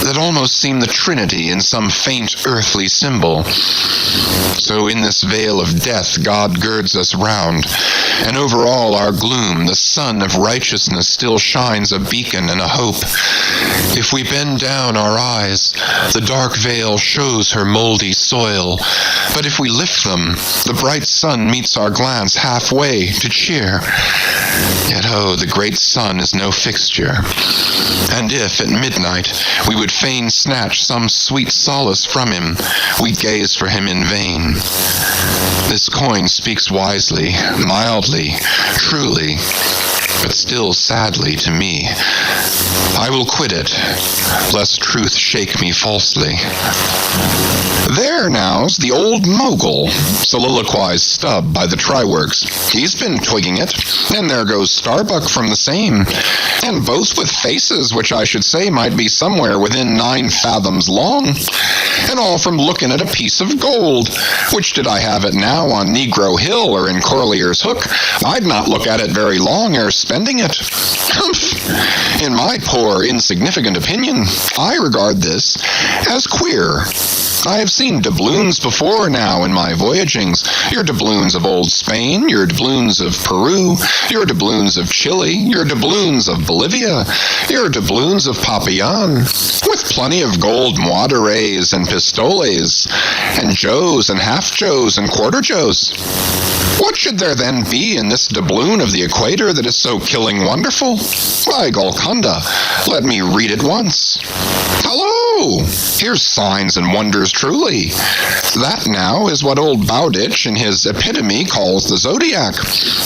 that almost seem the Trinity in some faint earthly symbol. So in this veil of death God girds us round, and over all our gloom the sun of righteousness still shines a beacon and a hope. If we bend down our eyes, the dark veil shows her moldy soil, but if we lift them, the bright sun meets our glance halfway to cheer. Yet, oh, the great sun is no fixture. And if, at midnight, we would fain snatch some sweet solace from him, we gaze for him in vain. This coin speaks wisely, mildly, truly, but still sadly to me. I will quit it, lest truth shake me falsely. There now's the old mogul, soliloquized Stubb by the try-works. He's been twigging it, and there goes Starbuck from the same, and both with faces which I should say might be somewhere within 9 fathoms long, and all from looking at a piece of gold, which did I have it now on Negro Hill or in Corlier's Hook, I'd not look at it very long ere spending it. Humph! In my poor, insignificant opinion, I regard this as queer. I have seen doubloons before now in my voyagings. Your doubloons of old Spain, your doubloons of Peru, your doubloons of Chile, your doubloons of Bolivia, your doubloons of Popayan, with plenty of gold moideres and pistoles, and joes and half-joes and quarter-joes. What should there then be in this doubloon of the equator that is so killing wonderful? By Golconda, let me read it once. Hello! Here's signs and wonders truly. That now is what old Bowditch in his epitome calls the zodiac,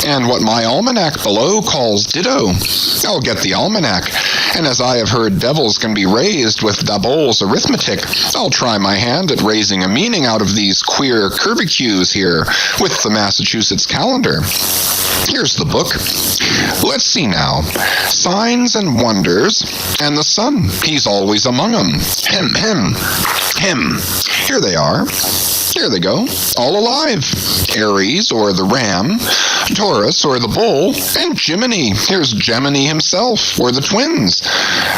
and what my almanac below calls ditto. I'll get the almanac, and as I have heard devils can be raised with Dabol's arithmetic, I'll try my hand at raising a meaning out of these queer curvicues here with the Massachusetts calendar. Here's the book. Let's see now. Signs and wonders, and the sun, he's always among 'em. Him. Here they are. Here they go, all alive. Aries, or the ram, Taurus, or the bull, and Gemini. Here's Gemini himself, or the twins.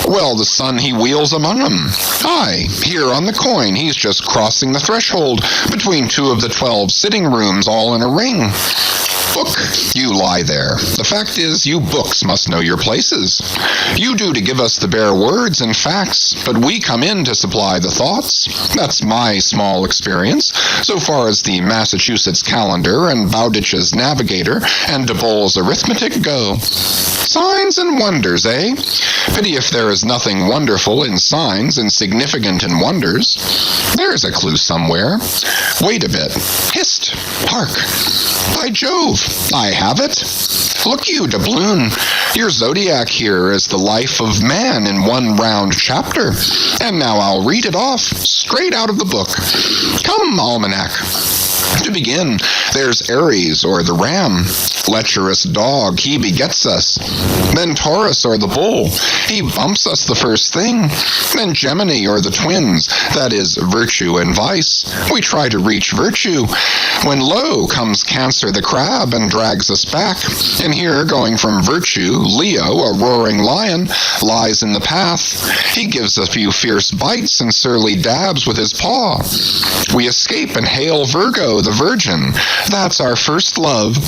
Well, the sun he wheels among 'em. Aye, here on the coin, he's just crossing the threshold between two of the 12 sitting rooms, all in a ring. Book, you lie there. The fact is, you books must know your places. You do to give us the bare words and facts, but we come in to supply the thoughts. That's my small experience, so far as the Massachusetts Calendar and Bowditch's Navigator and de Boll's Arithmetic go. Signs and wonders, eh? Pity if there is nothing wonderful in signs and significant in wonders. There's a clue somewhere. Wait a bit. Hist! Hark! By Jove, I have it. Look you, doubloon, your zodiac here is the life of man in one round chapter. And now I'll read it off, straight out of the book. Come, almanac. To begin, there's Aries, or the ram. Lecherous dog, he begets us. Then Taurus, or the bull, he bumps us the first thing. Then Gemini, or the twins, that is virtue and vice. We try to reach virtue, when lo comes Cancer the crab and drags us back. And here, going from virtue, Leo, a roaring lion, lies in the path. He gives a few fierce bites and surly dabs with his paw. We escape and hail Virgo, the virgin. That's our first love.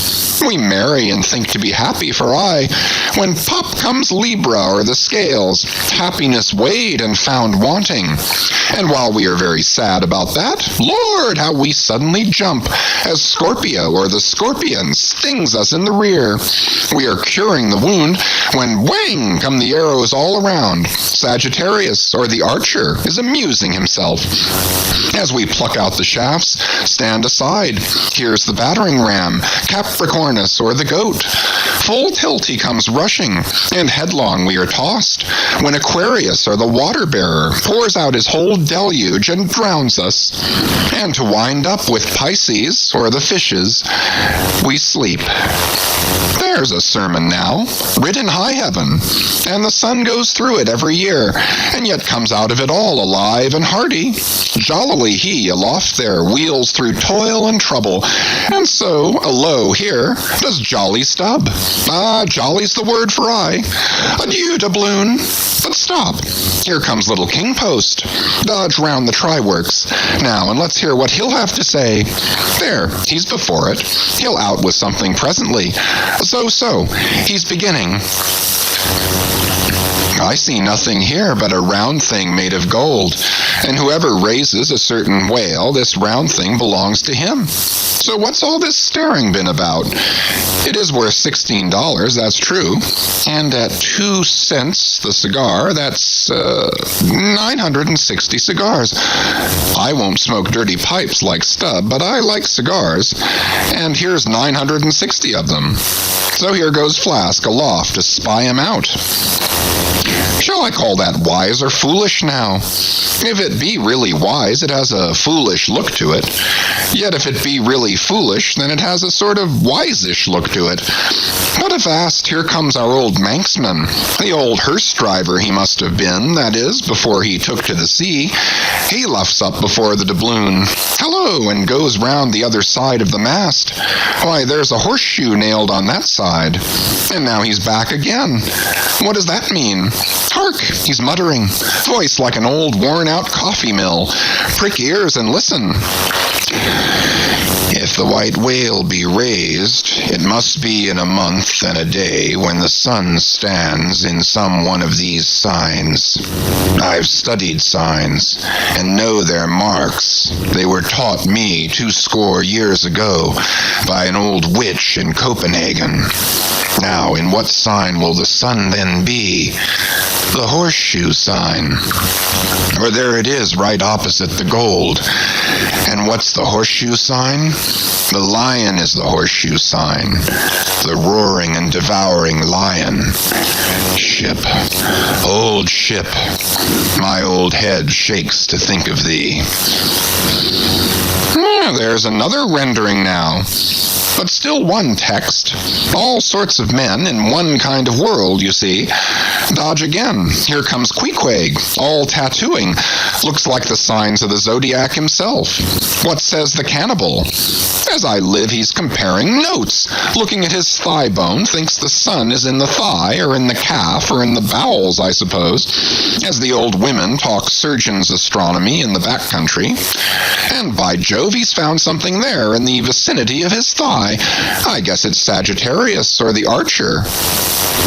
We marry and think to be happy, for aye, when pop comes Libra, or the scales, happiness weighed and found wanting. And while we are very sad about that, Lord, how we suddenly jump, as Scorpio, or the scorpion, stings us in the rear. We are curing the wound, when whang come the arrows all around. Sagittarius, or the archer, is amusing himself. As we pluck out the shafts, stand aside. Here's the battering ram, Capricornus, or the goat. Full tilt he comes rushing, and headlong we are tossed, when Aquarius, or the water-bearer, pours out his whole deluge and drowns us. And to wind up with Pisces, or the fishes, we sleep. There's a sermon now, writ in high heaven, and the sun goes through it every year, and yet comes out of it all alive and hearty. Jollily he, aloft there, wheels through toil and trouble, and so, alow here, does jolly stub. Ah, jolly's the word for aye. Adieu, doubloon. But stop, here comes little King Post. Dodge round the try-works. Now, and let's hear what he'll have to say. There, he's before it. He'll out with something presently. So, he's beginning. I see nothing here but a round thing made of gold, and whoever raises a certain whale, this round thing belongs to him. So what's all this staring been about? It is worth $16, that's true, and at 2 cents the cigar, that's 960 cigars. I won't smoke dirty pipes like Stubb, but I like cigars, and here's 960 of them. So here goes Flask aloft to spy him out. Shall I call that wise or foolish now? If it be really wise, it has a foolish look to it. Yet if it be really foolish, then it has a sort of wise-ish look to it. But if asked, here comes our old Manxman, the old hearse driver he must have been, that is, before he took to the sea. He luffs up before the doubloon. Hello, and goes round the other side of the mast. Why, there's a horseshoe nailed on that side. And now he's back again. What does that mean? Hark, he's muttering, voice like an old worn-out coffee mill. Prick ears and listen. If the white whale be raised, it must be in a month and a day when the sun stands in some one of these signs. I've studied signs, and know their marks. They were taught me 20 years ago by an old witch in Copenhagen. Now, in what sign will the sun then be? The horseshoe sign. Or there it is, right opposite the gold. And what's the horseshoe sign? The lion is the horseshoe sign. The roaring and devouring lion. Ship. Old ship. My old head shakes to think of thee. There's another rendering now. but still one text. All sorts of men in one kind of world, you see. Dodge again. Here comes Queequeg, all tattooing. Looks like the signs of the Zodiac himself. What says the cannibal? As I live, he's comparing notes. Looking at his thigh bone, thinks the sun is in the thigh, or in the calf, or in the bowels, I suppose, as the old women talk surgeon's astronomy in the back country. And by Jove, he's found something there in the vicinity of his thigh. I guess it's Sagittarius or the Archer.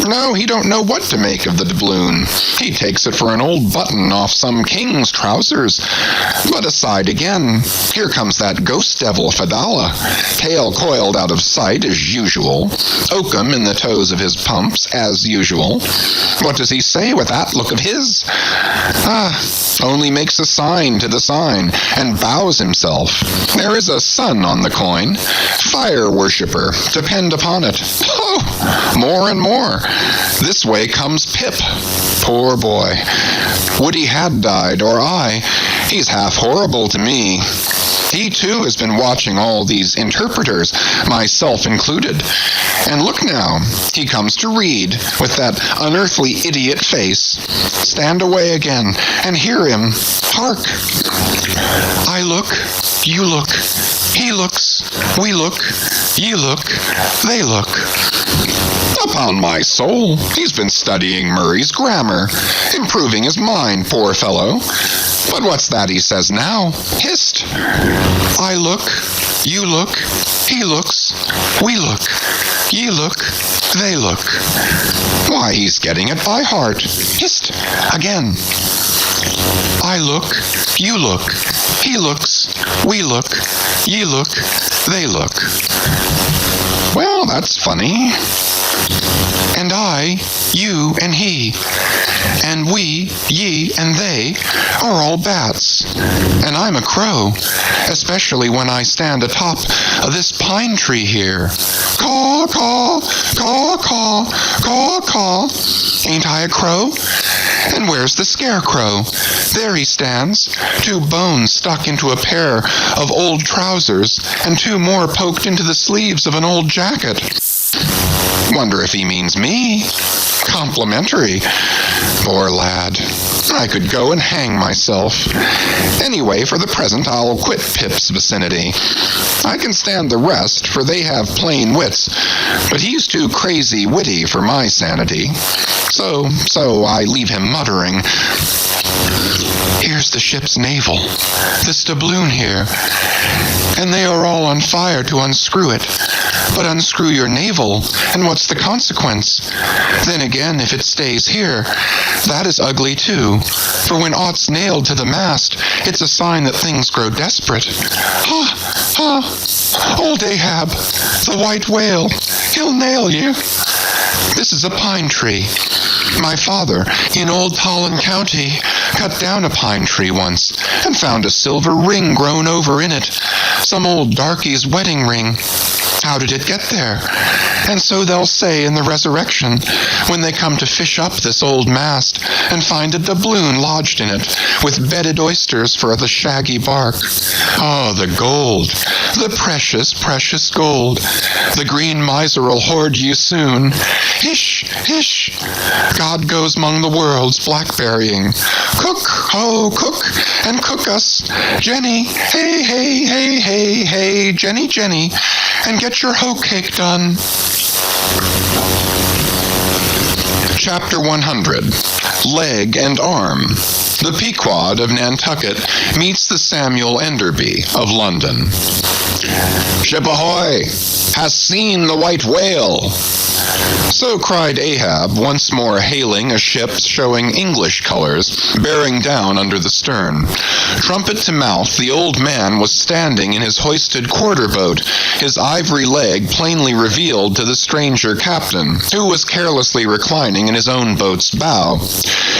No, he don't know what to make of the doubloon. He takes it for an old button off some king's trousers. But aside again, here comes that ghost devil Fadala, tail coiled out of sight as usual, oakum in the toes of his pumps as usual. What does he say with that look of his? Only makes a sign to the sign and bows himself. There is a sun on the coin. Fire worshipper, depend upon it. Oh, more and more. This way comes Pip. Poor boy. Would he had died, or I. He's half horrible to me. He, too, has been watching all these interpreters, myself included. And look now, he comes to read, with that unearthly idiot face. Stand away again, and hear him. Hark! I look, you look, he looks, we look, ye look, they look. Upon my soul, he's been studying Murray's grammar, improving his mind, poor fellow. But what's that he says now? Hist! I look, you look, he looks, we look, ye look, they look. Why, he's getting it by heart. Hist! Again. I look, you look, he looks, we look, ye look, they look. Well, that's funny. And I, you, and he, and we, ye, and they are all bats, and I'm a crow, especially when I stand atop of this pine tree here. Caw, caw, caw, caw, caw, caw. Ain't I a crow? And where's the scarecrow? There he stands, 2 bones stuck into a pair of old trousers, and 2 more poked into the sleeves of an old jacket. Wonder if he means me? Complimentary. Poor lad. I could go and hang myself. Anyway, for the present, I'll quit Pip's vicinity. I can stand the rest, for they have plain wits, but he's too crazy witty for my sanity. So I leave him muttering. Here's the ship's navel, this doubloon here, and they are all on fire to unscrew it. But unscrew your navel, and what's the consequence? Then again, if it stays here, that is ugly too, for when aught's nailed to the mast, it's a sign that things grow desperate. Old Ahab, the white whale, he'll nail you. This is a pine tree. My father, in old Tolland County, cut down a pine tree once and found a silver ring grown over in it, some old darky's wedding ring. How did it get there? And so they'll say in the resurrection, when they come to fish up this old mast and find a doubloon lodged in it, with bedded oysters for the shaggy bark. Oh, the gold, the precious, precious gold. The green miser'll hoard you soon. Hish, hish. God goes 'mong the worlds blackberrying. Cook, ho, cook, and cook us. Jenny, hey, hey, hey, hey, hey, Jenny, Jenny, and get your hoe cake done. Chapter 100. Leg and Arm. The Pequod of Nantucket meets the Samuel Enderby of London. Ship ahoy! Hast seen the white whale? So cried Ahab, once more hailing a ship showing English colors, bearing down under the stern. Trumpet to mouth, the old man was standing in his hoisted quarter-boat, his ivory leg plainly revealed to the stranger captain, who was carelessly reclining in his own boat's bow.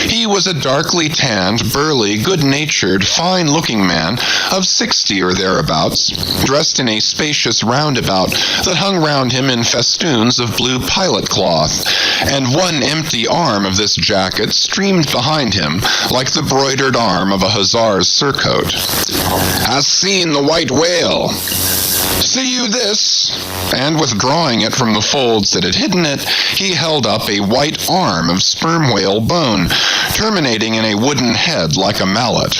He was a darkly tanned, burly, good-natured, fine-looking man of 60 or thereabouts, dressed in a spacious roundabout that hung round him in festoons of blue pilot cloth, and one empty arm of this jacket streamed behind him like the broidered arm of a hussar's surcoat. Hast seen the white whale? See you this? purse, and withdrawing it from the folds that had hidden it, he held up a white arm of sperm whale bone, terminating in a wooden head like a mallet.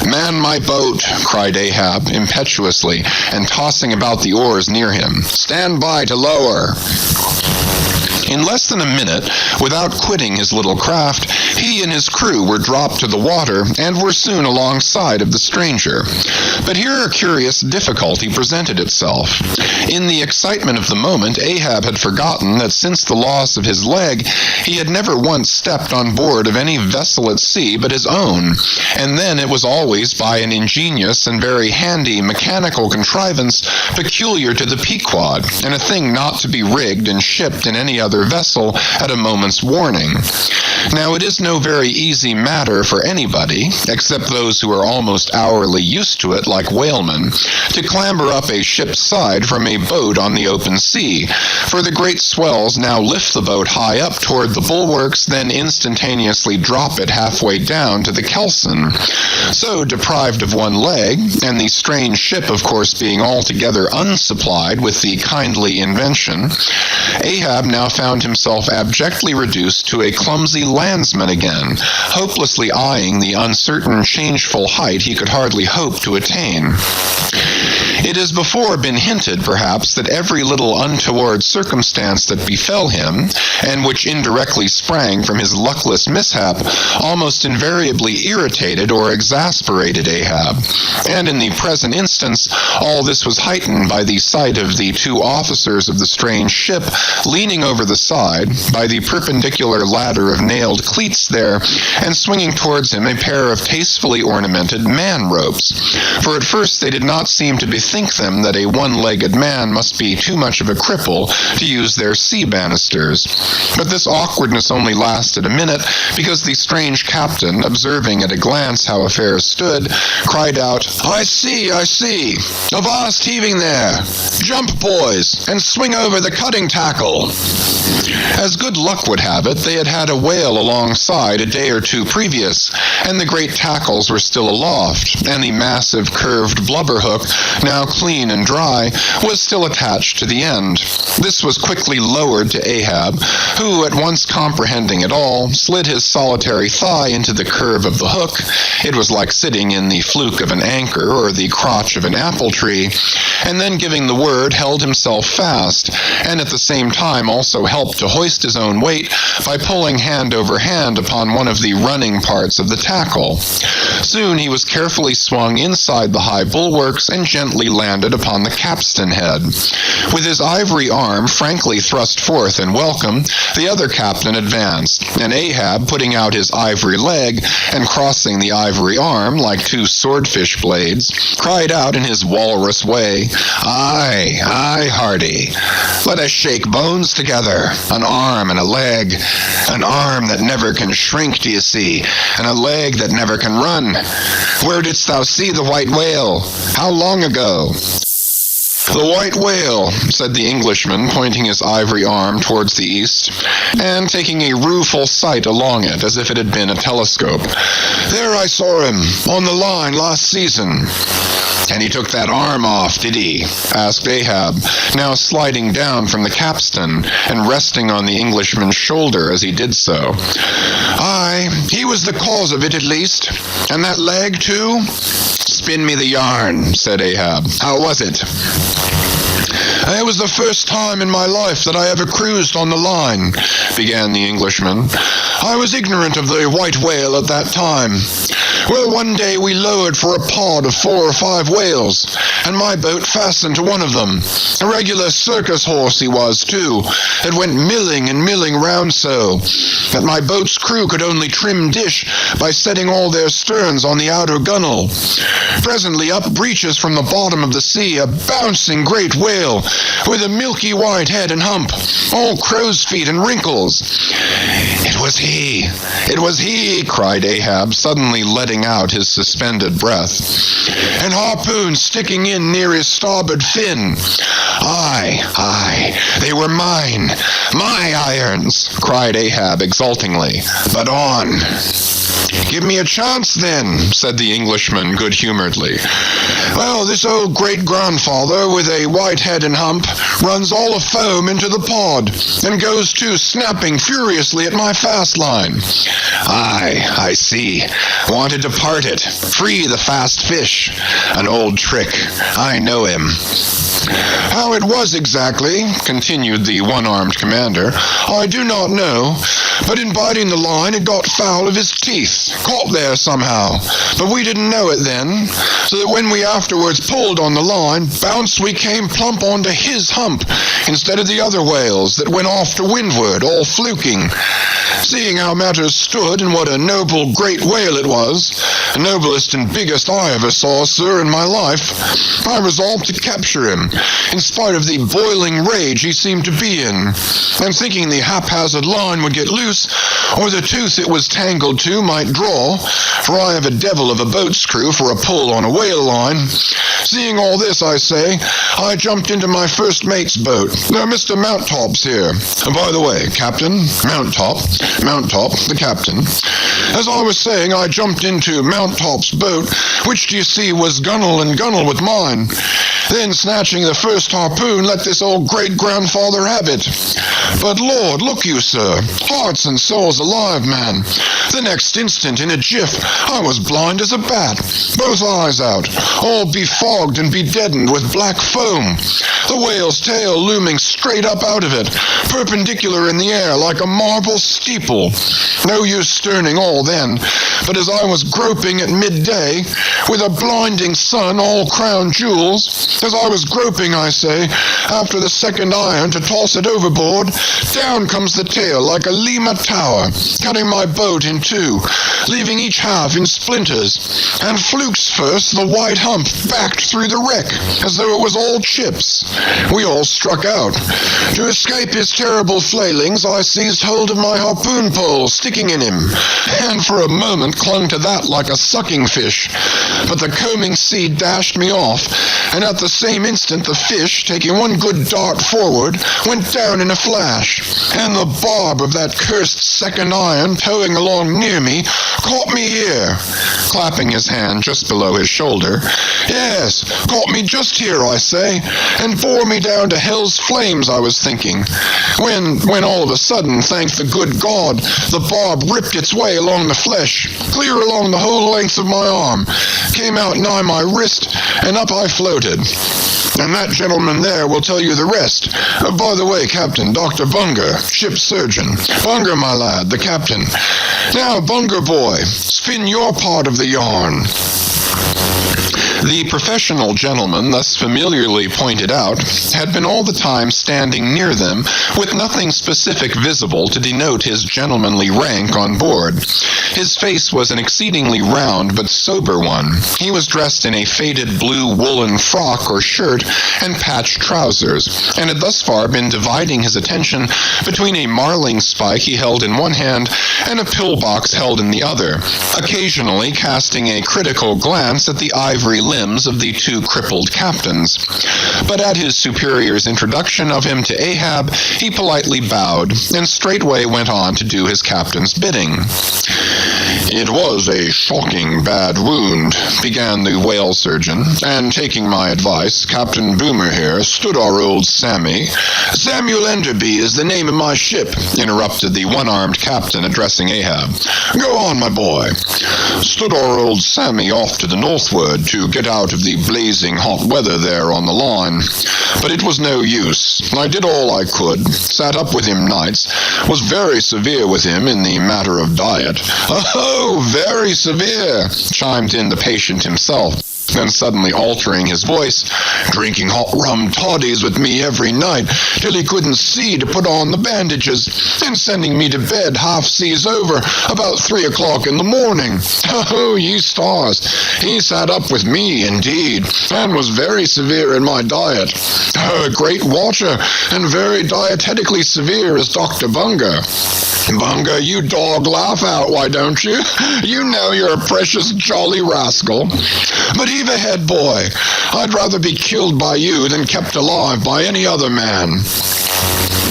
"Man my boat," cried Ahab impetuously, and tossing about the oars near him. "Stand by to lower." In less than a minute, without quitting his little craft, he and his crew were dropped to the water and were soon alongside of the stranger. But here a curious difficulty presented itself. In the excitement of the moment, Ahab had forgotten that since the loss of his leg, he had never once stepped on board of any vessel at sea but his own, and then it was always by an ingenious and very handy mechanical contrivance peculiar to the Pequod, and a thing not to be rigged and shipped in any other vessel at a moment's warning. Now it is no very easy matter for anybody, except those who are almost hourly used to it like whalemen, to clamber up a ship's side from a boat on the open sea, for the great swells now lift the boat high up toward the bulwarks, then instantaneously drop it halfway down to the kelson. So, deprived of one leg, and the strange ship of course being altogether unsupplied with the kindly invention, Ahab now found himself abjectly reduced to a clumsy landsman again, hopelessly eyeing the uncertain, changeful height he could hardly hope to attain. It has before been hinted, perhaps, that every little untoward circumstance that befell him, and which indirectly sprang from his luckless mishap, almost invariably irritated or exasperated Ahab. And in the present instance, all this was heightened by the sight of the two officers of the strange ship leaning over the side, by the perpendicular ladder of nailed cleats there, and swinging towards him a pair of tastefully ornamented man-ropes. For at first they did not seem to bethink them that a one-legged man must be too much of a cripple to use their sea banisters. But this awkwardness only lasted a minute, because the strange captain, observing at a glance how affairs stood, cried out, I see, avast heaving there! Jump, boys, and swing over the cutting tackle!" As good luck would have it, they had had a whale alongside a day or two previous, and the great tackles were still aloft, and the massive curved blubber hook, now clean and dry, was still attached to the end. This was quickly lowered to Ahab, who, at once comprehending it all, slid his solitary thigh into the curve of the hook. It was like sitting in the fluke of an anchor or the crotch of an apple tree, and then giving the word, held himself fast, and at the same time also helped to hoist his own weight by pulling hand over hand upon one of the running parts of the tackle. Soon he was carefully swung inside the high bulwarks and gently landed upon the capstan head. With his ivory arm frankly thrust forth in welcome, the other captain advanced, and Ahab, putting out his ivory leg and crossing the ivory arm like two swordfish blades, cried out in his walrus way, Aye, hearty. Let us shake bones together, an arm and a leg, an arm that never can shrink, do you see, and a leg that never can run. Where didst thou see the white whale? How long ago? The white whale, said the Englishman, pointing his ivory arm towards the east, and taking a rueful sight along it, as if it had been a telescope. There I saw him, on the line last season. And he took that arm off, did he? Asked Ahab, now sliding down from the capstan and resting on the Englishman's shoulder as he did so. Aye, he was the cause of it at least. And that leg, too? Spin me the yarn, said Ahab. How was it? It was the first time in my life that I ever cruised on the line, began the Englishman. I was ignorant of the white whale at that time. Well, one day we lowered for a pod of 4 or 5 whales, and my boat fastened to one of them. A regular circus horse he was, too, that went milling and milling round so, that my boat's crew could only trim dish by setting all their sterns on the outer gunwale. Presently up breaches from the bottom of the sea a bouncing great whale, with a milky white head and hump, all crow's feet and wrinkles. It was he, cried Ahab, suddenly letting out his suspended breath, and harpoons sticking in near his starboard fin. Aye, they were mine, my irons, cried Ahab exultingly. But on. Give me a chance, then, said the Englishman good-humoredly. Well, this old great-grandfather with a white head and hump runs all afoam into the pod, and goes to snapping furiously at my fast line. Aye, I see. Wanted to part it. Free the fast fish. An old trick. I know him. How it was exactly, continued the one-armed commander, I do not know, but in biting the line it got foul of his teeth, caught there somehow, but we didn't know it then, so that when we afterwards pulled on the line, bounce we came plump onto his hump, instead of the other whales that went off to windward, all fluking. Seeing how matters stood, and what a noble great whale it was, the noblest and biggest I ever saw, sir, in my life, I resolved to capture him, in spite of the boiling rage he seemed to be in, and thinking the haphazard line would get loose, or the tooth it was tangled to might draw, for I have a devil of a boat screw for a pull on a whale line. Seeing all this, I say, I jumped into my first mate's boat. Now, Mr. Mounttop's here. And by the way, Captain, Mounttop, the captain. As I was saying, I jumped into Mounttop's boat, which, do you see, was gunwale and gunwale with mine. Then, snatching the first harpoon, let this old great-grandfather have it. But, Lord, look you, sir, hearts and souls alive, man. The next instant, in a jiff, I was blind as a bat, both eyes out, all befogged and bedeadened with black foam, the whale's tail looming straight up out of it, perpendicular in the air like a marble steeple. No use sterning all then, but as I was groping at midday, with a blinding sun all crown jewels, as I was groping, I say, after the second iron to toss it overboard, down comes the tail like a Lima tower, cutting my boat in two, leaving each half in splinters, and flukes first the white hump backed through the wreck, as though it was all chips. We all struck out. To escape his terrible flailings, I seized hold of my harpoon pole sticking in him, and for a moment clung to that like a sucking fish. But the combing sea dashed me off, and at the same instant the fish, taking one good dart forward, went down in a flash, and the barb of that cursed second iron towing along near me caught me here, clapping his hand just below his shoulder. Yes, caught me just here, I say, and bore me down to hell's flames, I was thinking, when all of a sudden, thank the good God, the barb ripped its way along the flesh, clear along the whole length of my arm, came out nigh my wrist, and up I floated. And that gentleman there will tell you the rest. By the way, Captain, Dr. Bunger, ship's surgeon. Bunger, my lad, the captain. Now, Bunger boy, spin your part of the yarn. The professional gentleman, thus familiarly pointed out, had been all the time standing near them, with nothing specific visible to denote his gentlemanly rank on board. His face was an exceedingly round but sober one. He was dressed in a faded blue woolen frock or shirt and patched trousers, and had thus far been dividing his attention between a marling spike he held in one hand and a pillbox held in the other, occasionally casting a critical glance at the ivory limbs of the two crippled captains. But at his superior's introduction of him to Ahab, he politely bowed, and straightway went on to do his captain's bidding. It was a shocking bad wound, began the whale surgeon, and taking my advice, Captain Boomer here stood our old Sammy. Samuel Enderby is the name of my ship, interrupted the one-armed captain, addressing Ahab. Go on, my boy. Stood our old Sammy off to the northward to get out of the blazing hot weather there on the line. But it was no use. I did all I could, sat up with him nights, was very severe with him in the matter of diet. Oh, very severe, chimed in the patient himself. Then suddenly altering his voice, drinking hot rum toddies with me every night, till he couldn't see to put on the bandages, and sending me to bed half seas over, about 3 o'clock in the morning. Oh, ye stars! He sat up with me, indeed, and was very severe in my diet. A great watcher, and very dietetically severe is Dr. Bunger. Bunger, you dog, laugh out, why don't you? You know you're a precious jolly rascal. But heave ahead, boy. I'd rather be killed by you than kept alive by any other man.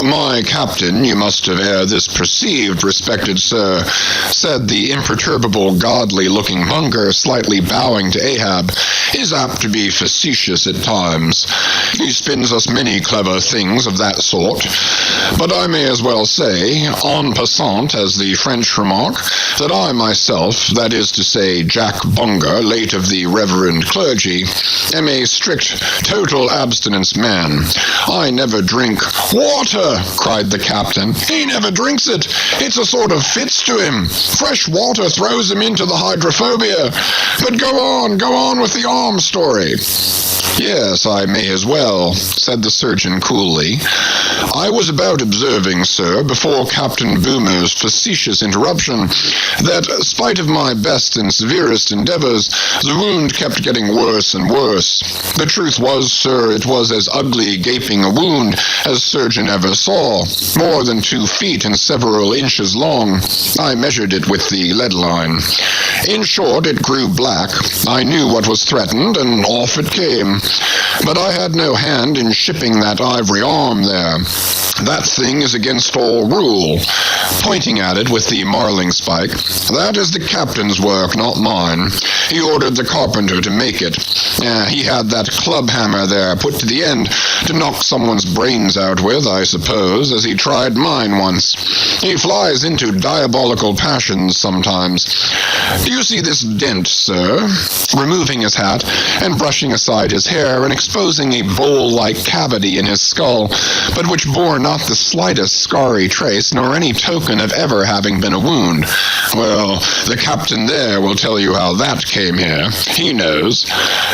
"My captain, you must have ere this perceived, respected sir," said the imperturbable, godly-looking Bunger, slightly bowing to Ahab, "is apt to be facetious at times. He spins us many clever things of that sort. But I may as well say, en passant, as the French remark, that I myself, that is to say, Jack Bunger, late of the reverend clergy, am a strict, total abstinence man. I never drink—" "Water!" cried the captain. "He never drinks it. It's a sort of fits to him. Fresh water throws him into the hydrophobia. But go on with the arm story." "Yes, I may as well," said the surgeon coolly. "I was about observing, sir, before Captain Boomer's facetious interruption, that, spite of my best and severest endeavors, the wound kept getting worse and worse. The truth was, sir, it was as ugly gaping a wound as surgeon ever saw, more than 2 feet and several inches long. I measured it with the lead line. In short, it grew black. I knew what was threatened, and off it came. But I had no hand in shipping that ivory arm there. That thing is against all rule," pointing at it with the marling spike. "That is the captain's work, not mine. He ordered the carpenter to make it. He had that club hammer there put to the end to knock someone's brains out with, I suppose, as he tried mine once. He flies into diabolical passions sometimes. Do you see this dent, sir?" removing his hat and brushing aside his hair and exposing a bowl-like cavity in his skull, but which bore not the slightest scarry trace nor any token of ever having been a wound. "Well, the captain there will tell you how that came here. He knows."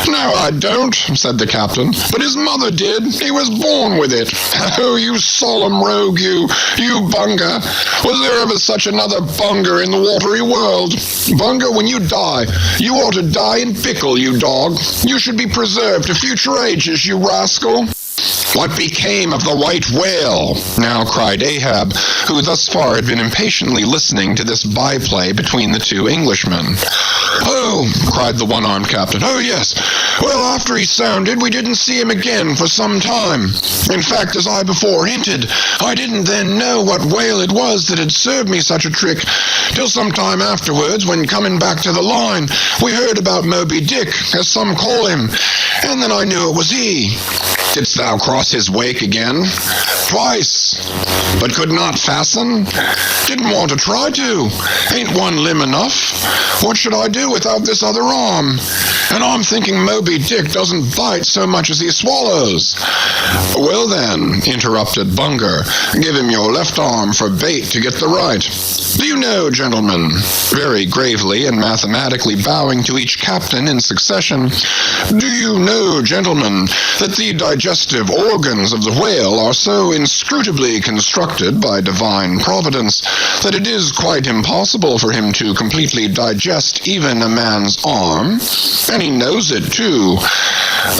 "No, I don't," said the captain, "but his mother did. He was born with it. Oh, you solemn rogue, you Bunger. Was there ever such another Bunger in the watery world? Bunger, when you die, you ought to die in pickle, you dog. You should be preserved to future ages, you rascal." "What became of the white whale?" now cried Ahab, who thus far had been impatiently listening to this byplay between the 2 Englishmen. "Oh," cried the one-armed captain, "oh yes. Well, after he sounded, we didn't see him again for some time. In fact, as I before hinted, I didn't then know what whale it was that had served me such a trick, till some time afterwards, when coming back to the line, we heard about Moby Dick, as some call him, and then I knew it was he." "Didst thou cross his wake again?" "Twice, but could not fasten. Didn't want to try to. Ain't one limb enough. What should I do without this other arm? And I'm thinking Moby Dick doesn't bite so much as he swallows." "Well then," interrupted Bunger, "give him your left arm for bait to get the right. Do you know, gentlemen," very gravely and mathematically bowing to each captain in succession, "do you know, gentlemen, that the digestive organs of the whale are so inscrutably constructed by divine providence that it is quite impossible for him to completely digest even a man's arm? And he knows it, too.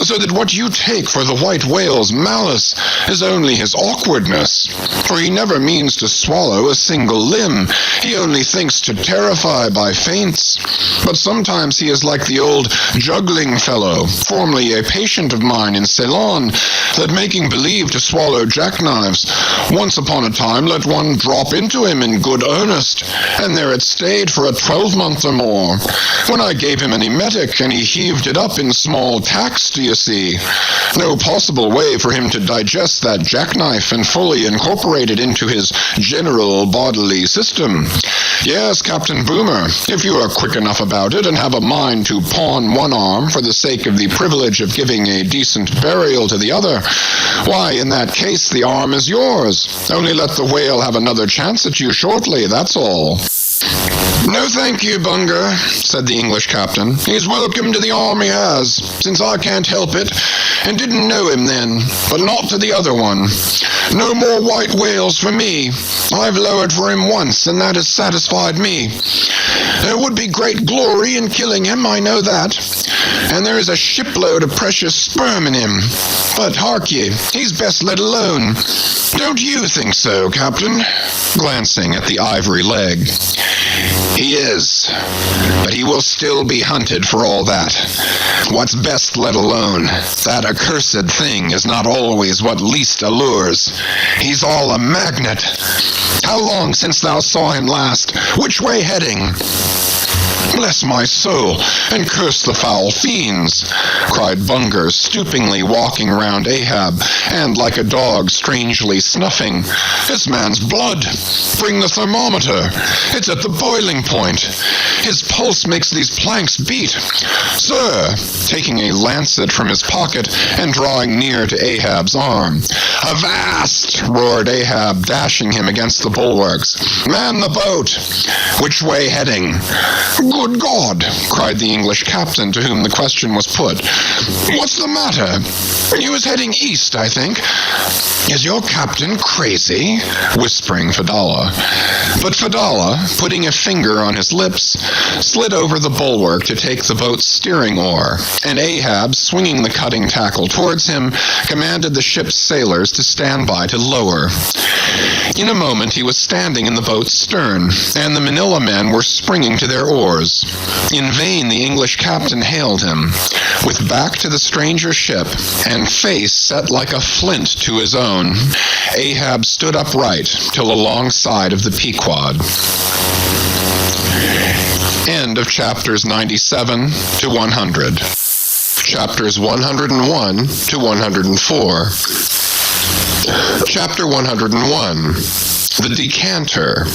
So that what you take for the white whale's malice is only his awkwardness, for he never means to swallow a single limb. He only thinks to terrify by feints. But sometimes he is like the old juggling fellow, formerly a patient of mine in Ceylon, that making believe to swallow jackknives, once upon a time let one drop into him in good earnest, and there it stayed for a 12-month or more, when I gave him an emetic, and he heaved it up in small tacks, do you see? No possible way for him to digest that jackknife and fully incorporate it into his general bodily system. Yes, Captain Boomer, if you are quick enough about it and have a mind to pawn one arm for the sake of the privilege of giving a decent burial to the other, why, in that case, the arm is yours. Only let the whale have another chance at you shortly, that's all." "No, thank you, Bunger," said the English captain. "He's welcome to the arm he has, since I can't help it, and didn't know him then, but not to the other one. No more white whales for me. I've lowered for him once, and that has satisfied me. There would be great glory in killing him, I know that, and there is a shipload of precious sperm in him. But hark ye, he's best let alone. Don't you think so, Captain?" glancing at the ivory leg. He is, but he will still be hunted for all that. What's best let alone, that accursed thing is not always what least allures. He's all a magnet. How long since thou saw him last? Which way heading? Bless my soul, and curse the foul fiends, cried Bunger, stoopingly walking round Ahab, and like a dog strangely snuffing. This man's blood! Bring the thermometer! It's at the boiling point! His pulse makes these planks beat! Sir! Taking a lancet from his pocket and drawing near to Ahab's arm. Avast! Roared Ahab, dashing him against the bulwarks. Man the boat! Which way heading? Good God! Cried the English captain to whom the question was put. What's the matter? He was heading east, I think. Is your captain crazy? Whispering Fedallah. But Fedallah, putting a finger on his lips, slid over the bulwark to take the boat's steering oar, and Ahab, swinging the cutting tackle towards him, commanded the ship's sailors to stand by to lower. In a moment he was standing in the boat's stern, and the Manila men were springing to their oars. In vain the English captain hailed him. With back to the stranger ship, and face set like a flint to his own, Ahab stood upright till alongside of the Pequod. End of chapters 97 to 100. Chapters 101 to 104. Chapter 101. The Decanter.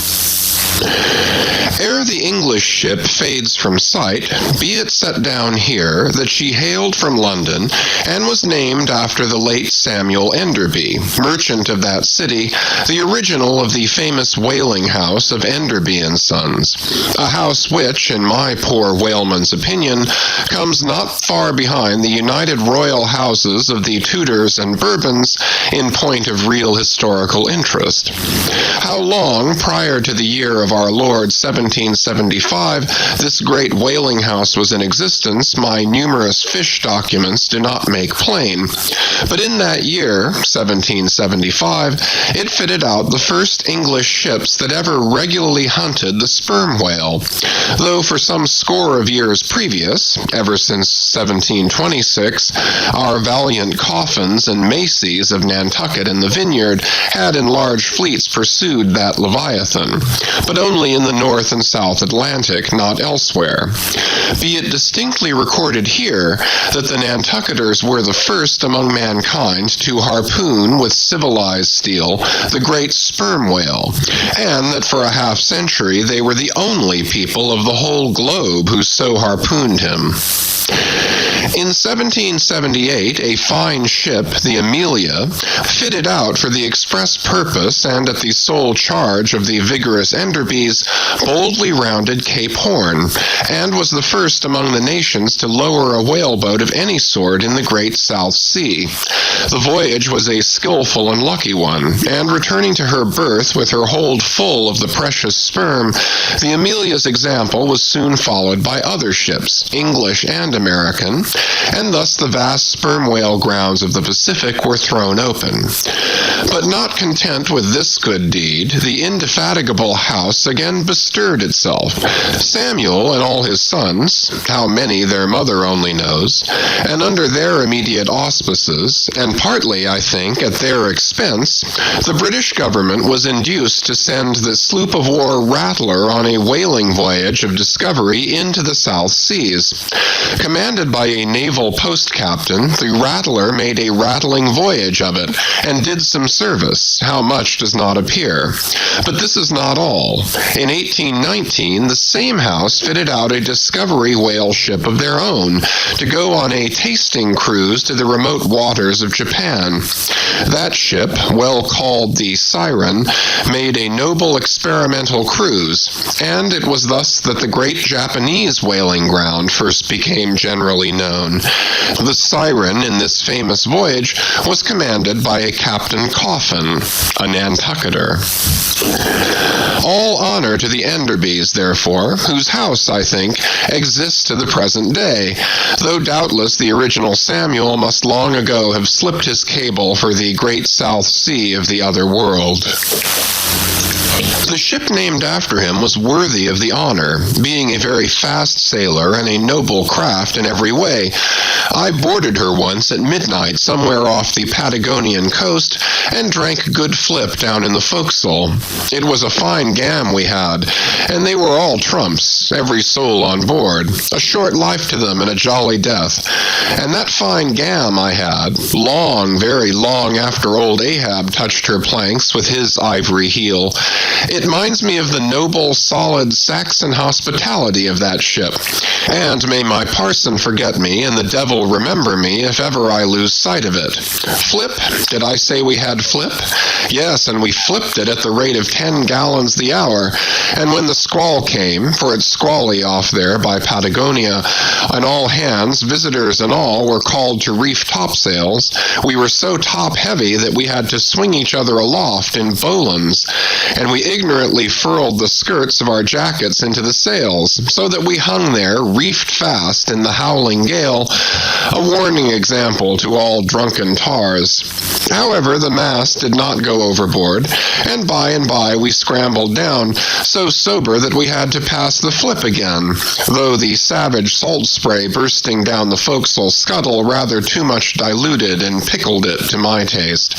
Ere the English ship fades from sight, be it set down here that she hailed from London, and was named after the late Samuel Enderby, merchant of that city, the original of the famous whaling house of Enderby and Sons, a house which, in my poor whaleman's opinion, comes not far behind the united royal houses of the Tudors and Bourbons in point of real historical interest. How long prior to the year of our Lord 1775 this great whaling house was in existence, my numerous fish documents do not make plain. But in that year, 1775, it fitted out the first English ships that ever regularly hunted the sperm whale, though for some score of years previous, ever since 1726, our valiant Coffins and Macy's of Nantucket and the Vineyard had in large fleets pursued that Leviathan, but only in the North and South Atlantic, not elsewhere. Be it distinctly recorded here that the Nantucketers were the first among mankind to harpoon with civilized steel the great sperm whale, and that for a half-century they were the only people of the whole globe who so harpooned him. In 1778, a fine ship, the Amelia, fitted out for the express purpose and at the sole charge of the vigorous Enderbys, boldly rounded Cape Horn, and was the first among the nations to lower a whaleboat of any sort in the great South Sea. The voyage was a skillful and lucky one, and returning to her berth with her hold full of the precious sperm, the Amelia's example was soon followed by other ships, English and American, and thus the vast sperm whale grounds of the Pacific were thrown open. But not content with this good deed, the indefatigable house again bestirred itself. Samuel and all his sons, how many their mother only knows, and under their immediate auspices, and partly, I think, at their expense, the British government was induced to send the sloop of war Rattler on a whaling voyage of discovery into the South Seas. Commanded by a naval post captain, the Rattler made a rattling voyage of it, and did some service, how much does not appear. But this is not all. In 1819, the same house fitted out a discovery whale ship of their own, to go on a tasting cruise to the remote waters of Japan. That ship, well called the Siren, made a noble experimental cruise, and it was thus that the great Japanese whaling ground first became generally known. The Siren in this famous voyage was commanded by a Captain Coffin, a Nantucketer. All honor to the Enderbys, therefore, whose house, I think, exists to the present day, though doubtless the original Samuel must long ago have slipped his cable for the great South Sea of the other world. The ship named after him was worthy of the honor, being a very fast sailor and a noble craft in every way. I boarded her once at midnight somewhere off the Patagonian coast and drank good flip down in the forecastle. It was a fine gam we had, and they were all trumps, every soul on board, a short life to them and a jolly death. And that fine gam I had, long, very long after old Ahab touched her planks with his ivory heel. It minds me of the noble, solid Saxon hospitality of that ship. And may my parson forget me, and the devil remember me, if ever I lose sight of it. Flip? Did I say we had flip? Yes, and we flipped it at the rate of 10 gallons the hour. And when the squall came, for it's squally off there by Patagonia, and all hands, visitors and all, were called to reef topsails, we were so top-heavy that we had to swing each other aloft in bowlines, and we ignorantly furled the skirts of our jackets into the sails, so that we hung there, reefed fast in the howling gale, a warning example to all drunken tars. However, the mast did not go overboard, and by we scrambled down, so sober that we had to pass the flip again, though the savage salt spray bursting down the forecastle scuttle rather too much diluted and pickled it to my taste.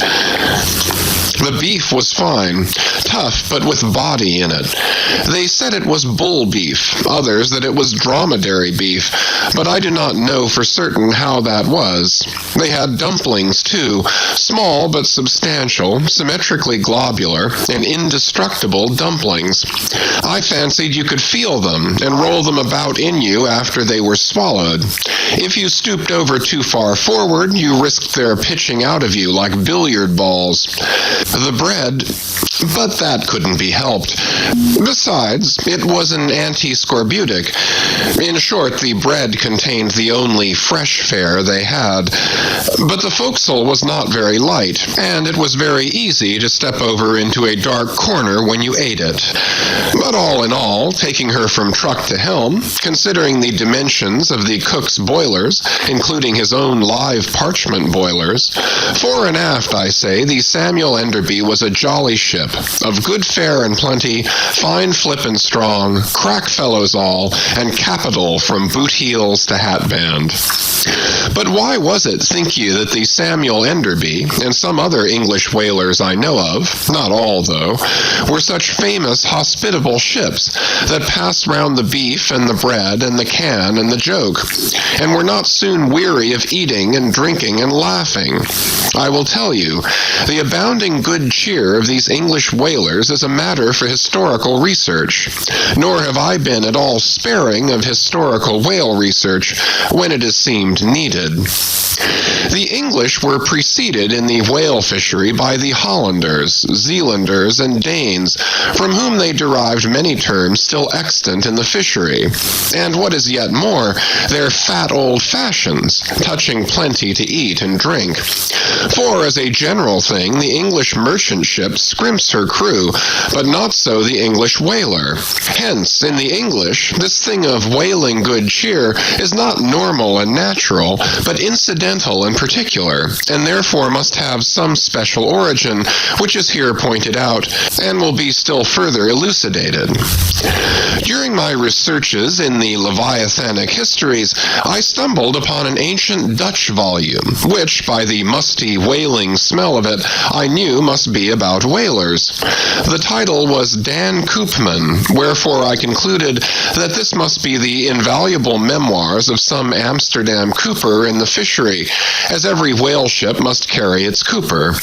The beef was fine, tough, but with body in it. They said it was bull beef, others that it was dromedary beef, but I do not know for certain how that was. They had dumplings, too, small but substantial, symmetrically globular, and indestructible dumplings. I fancied you could feel them and roll them about in you after they were swallowed. If you stooped over too far forward, you risked their pitching out of you like billiard balls. The bread, but that couldn't be helped. Besides, it was an anti-scorbutic. In short, the bread contained the only fresh fare they had. But the forecastle was not very light, and it was very easy to step over into a dark corner when you ate it. But all in all, taking her from truck to helm, considering the dimensions of the cook's boilers, including his own live parchment boilers, fore and aft, I say, the Samuel Enderby was a jolly ship, of good fare and plenty, fine flip and strong, crack fellows all, and capital from boot heels to hatband. But why was it, think you, that the Samuel Enderby, and some other English whalers I know of, not all though, were such famous hospitable ships that passed round the beef and the bread and the can and the joke, and were not soon weary of eating and drinking and laughing? I will tell you, the abounding good cheer of these English whalers is a matter for historical research, nor have I been at all sparing of historical whale research when it has seemed needed. The English were preceded in the whale fishery by the Hollanders, Zealanders, and Danes, from whom they derived many terms still extant in the fishery, and what is yet more, their fat old fashions, touching plenty to eat and drink. For, as a general thing, the English merchant ship scrimps her crew, but not so the English whaler. Hence, in the English, this thing of whaling good cheer is not normal and natural, but incidental and particular, and therefore must have some special origin, which is here pointed out, and will be still further elucidated. During my researches in the Leviathanic histories, I stumbled upon an ancient Dutch volume, which, by the musty whaling smell of it, I knew must be about whalers. The title was Dan Koopman, wherefore I concluded that this must be the invaluable memoirs of some Amsterdam cooper in the fishery, as every whale ship must carry its cooper.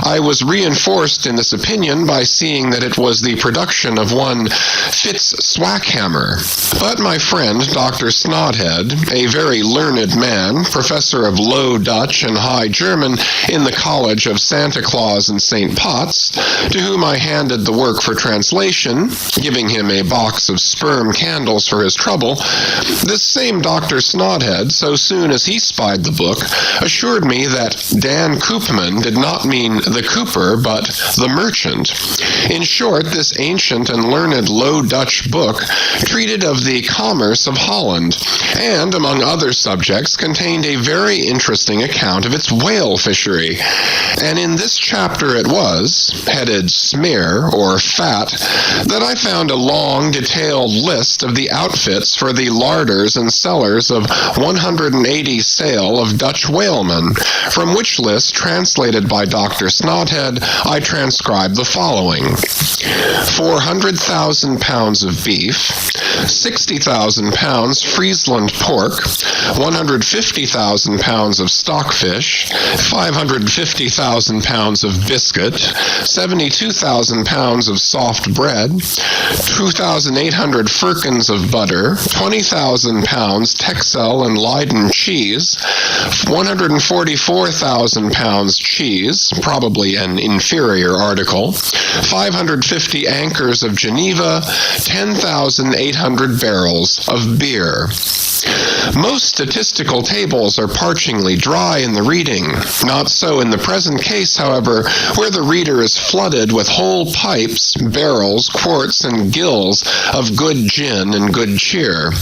I was reinforced in this opinion by seeing that it was the production of one Fitz Swackhammer. But my friend, Dr. Snodhead, a very learned man, professor of Low Dutch and High German in the College of Santa Claus and St. Potts, to whom I handed the work for translation, giving him a box of sperm candles for his trouble, this same Dr. Snodhead, so soon as he spied the book, assured me that Dan Koopman did not mean the cooper, but the merchant. In short, this ancient and learned Low Dutch book treated of the commerce of Holland, and, among other subjects, contained a very interesting account of its whale fishery. And in this chapter it was, headed bearded smear, or fat, that I found a long, detailed list of the outfits for the larders and cellars of 180 sail of Dutch whalemen, from which list, translated by Dr. Snothead, I transcribe the following: 400,000 pounds of beef, 60,000 pounds Friesland pork, 150,000 pounds of stockfish, 550,000 pounds of biscuit, 72,000 pounds of soft bread, 2,800 firkins of butter, 20,000 pounds Texel and Leyden cheese, 144,000 pounds cheese, probably an inferior article, 550 anchors of Geneva, 10,800 barrels of beer. Most statistical tables are parchingly dry in the reading. Not so in the present case, however, where the reader is flooded with whole pipes, barrels, quarts, and gills of good gin and good cheer.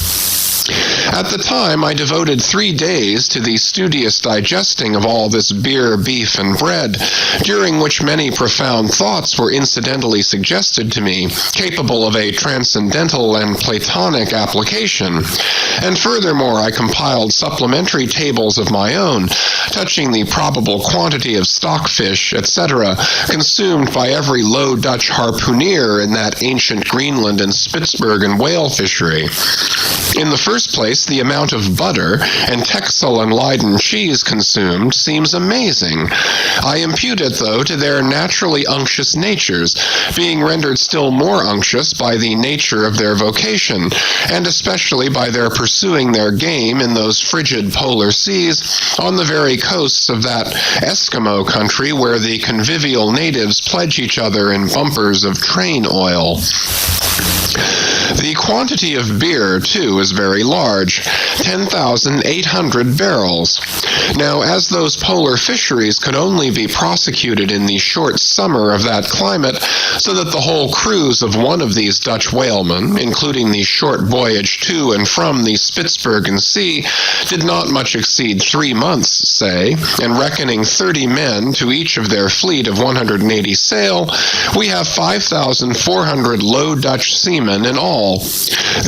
At the time, I devoted 3 days to the studious digesting of all this beer, beef, and bread, during which many profound thoughts were incidentally suggested to me, capable of a transcendental and Platonic application. And furthermore, I compiled supplementary tables of my own, touching the probable quantity of stockfish, etc., consumed by every Low Dutch harpooneer in that ancient Greenland and Spitzbergen whale fishery. In the first place, the amount of butter and Texel and Leyden cheese consumed seems amazing. I impute it, though, to their naturally unctuous natures, being rendered still more unctuous by the nature of their vocation, and especially by their pursuing their game in those frigid polar seas on the very coasts of that Eskimo country where the convivial natives pledge each other in bumpers of train oil. The quantity of beer, too, is very large, 10,800 barrels. Now, as those polar fisheries could only be prosecuted in the short summer of that climate, so that the whole cruise of one of these Dutch whalemen, including the short voyage to and from the Spitzbergen Sea, did not much exceed 3 months, say, and reckoning 30 men to each of their fleet of 180 sail, we have 5,400 Low Dutch seamen in all.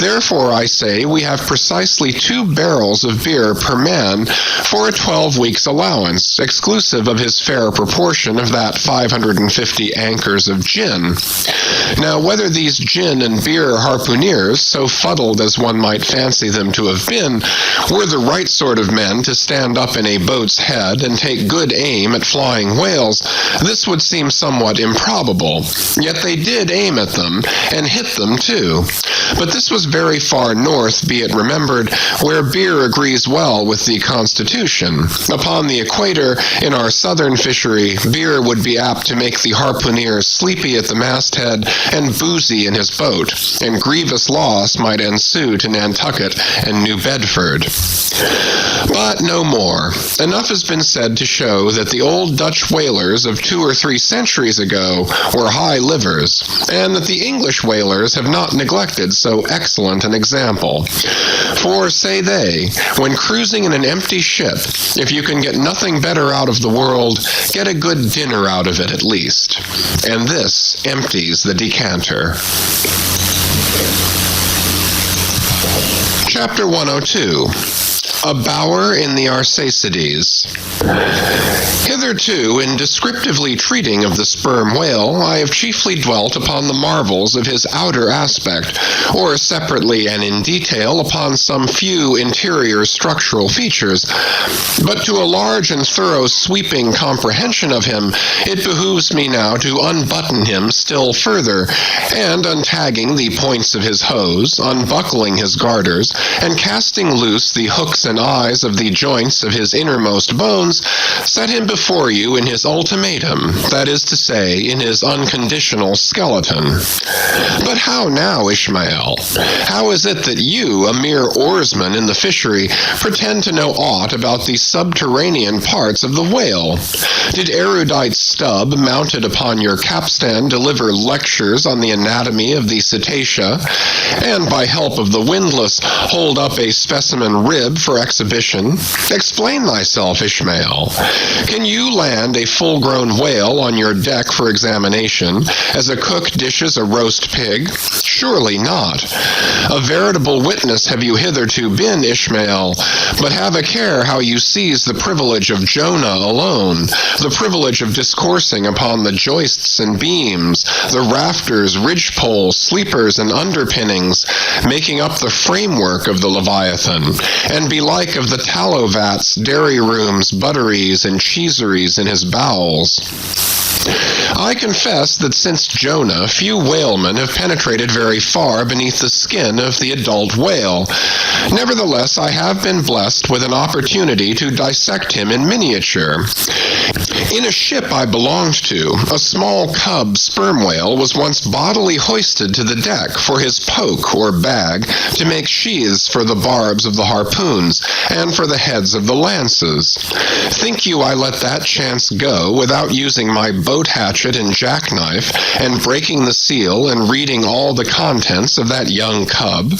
Therefore, I say, we have precisely 2 barrels of beer per man for a 12 weeks' allowance, exclusive of his fair proportion of that 550 anchors of gin. Now, whether these gin and beer harpooneers, so fuddled as one might fancy them to have been, were the right sort of men to stand up in a boat's head and take good aim at flying whales, this would seem somewhat improbable. Yet they did aim at them, and hit them too. But this was very far north, be it remembered, where beer agrees well with the Constitution. Upon the equator, in our southern fishery, beer would be apt to make the harpooneer sleepy at the masthead and boozy in his boat, and grievous loss might ensue to Nantucket and New Bedford. But no more. Enough has been said to show that the old Dutch whalers of 2 or 3 centuries ago were high livers, and that the English whalers have not neglected so excellent an example. For, say they, when cruising in an empty ship, if you can get nothing better out of the world, get a good dinner out of it at least. And this empties the decanter. Chapter 102. A Bower in the Arsacides. Hitherto, in descriptively treating of the sperm whale, I have chiefly dwelt upon the marvels of his outer aspect, or separately and in detail upon some few interior structural features. But to a large and thorough sweeping comprehension of him, it behooves me now to unbutton him still further, and untagging the points of his hose, unbuckling his garters, and casting loose the hooks and eyes of the joints of his innermost bones, set him before you in his ultimatum, that is to say, in his unconditional skeleton. But how now, Ishmael? How is it that you, a mere oarsman in the fishery, pretend to know aught about the subterranean parts of the whale? Did erudite Stubb, mounted upon your capstan, deliver lectures on the anatomy of the cetacea, and by help of the windlass hold up a specimen rib for exhibition. Explain thyself, Ishmael. Can you land a full-grown whale on your deck for examination, as a cook dishes a roast pig? Surely not. A veritable witness have you hitherto been, Ishmael, but have a care how you seize the privilege of Jonah alone, the privilege of discoursing upon the joists and beams, the rafters, ridgepoles, sleepers, and underpinnings, making up the framework of the Leviathan, and belike of the tallow vats, dairy rooms, butteries, and cheeseries in his bowels. I confess that since Jonah, few whalemen have penetrated very far beneath the skin of the adult whale. Nevertheless, I have been blessed with an opportunity to dissect him in miniature. In a ship I belonged to, a small cub sperm whale was once bodily hoisted to the deck for his poke or bag to make sheaths for the barbs of the harpoons and for the heads of the lances. Think you I let that chance go without using my boat hatchet and jackknife and breaking the seal and reading all the contents of that young cub?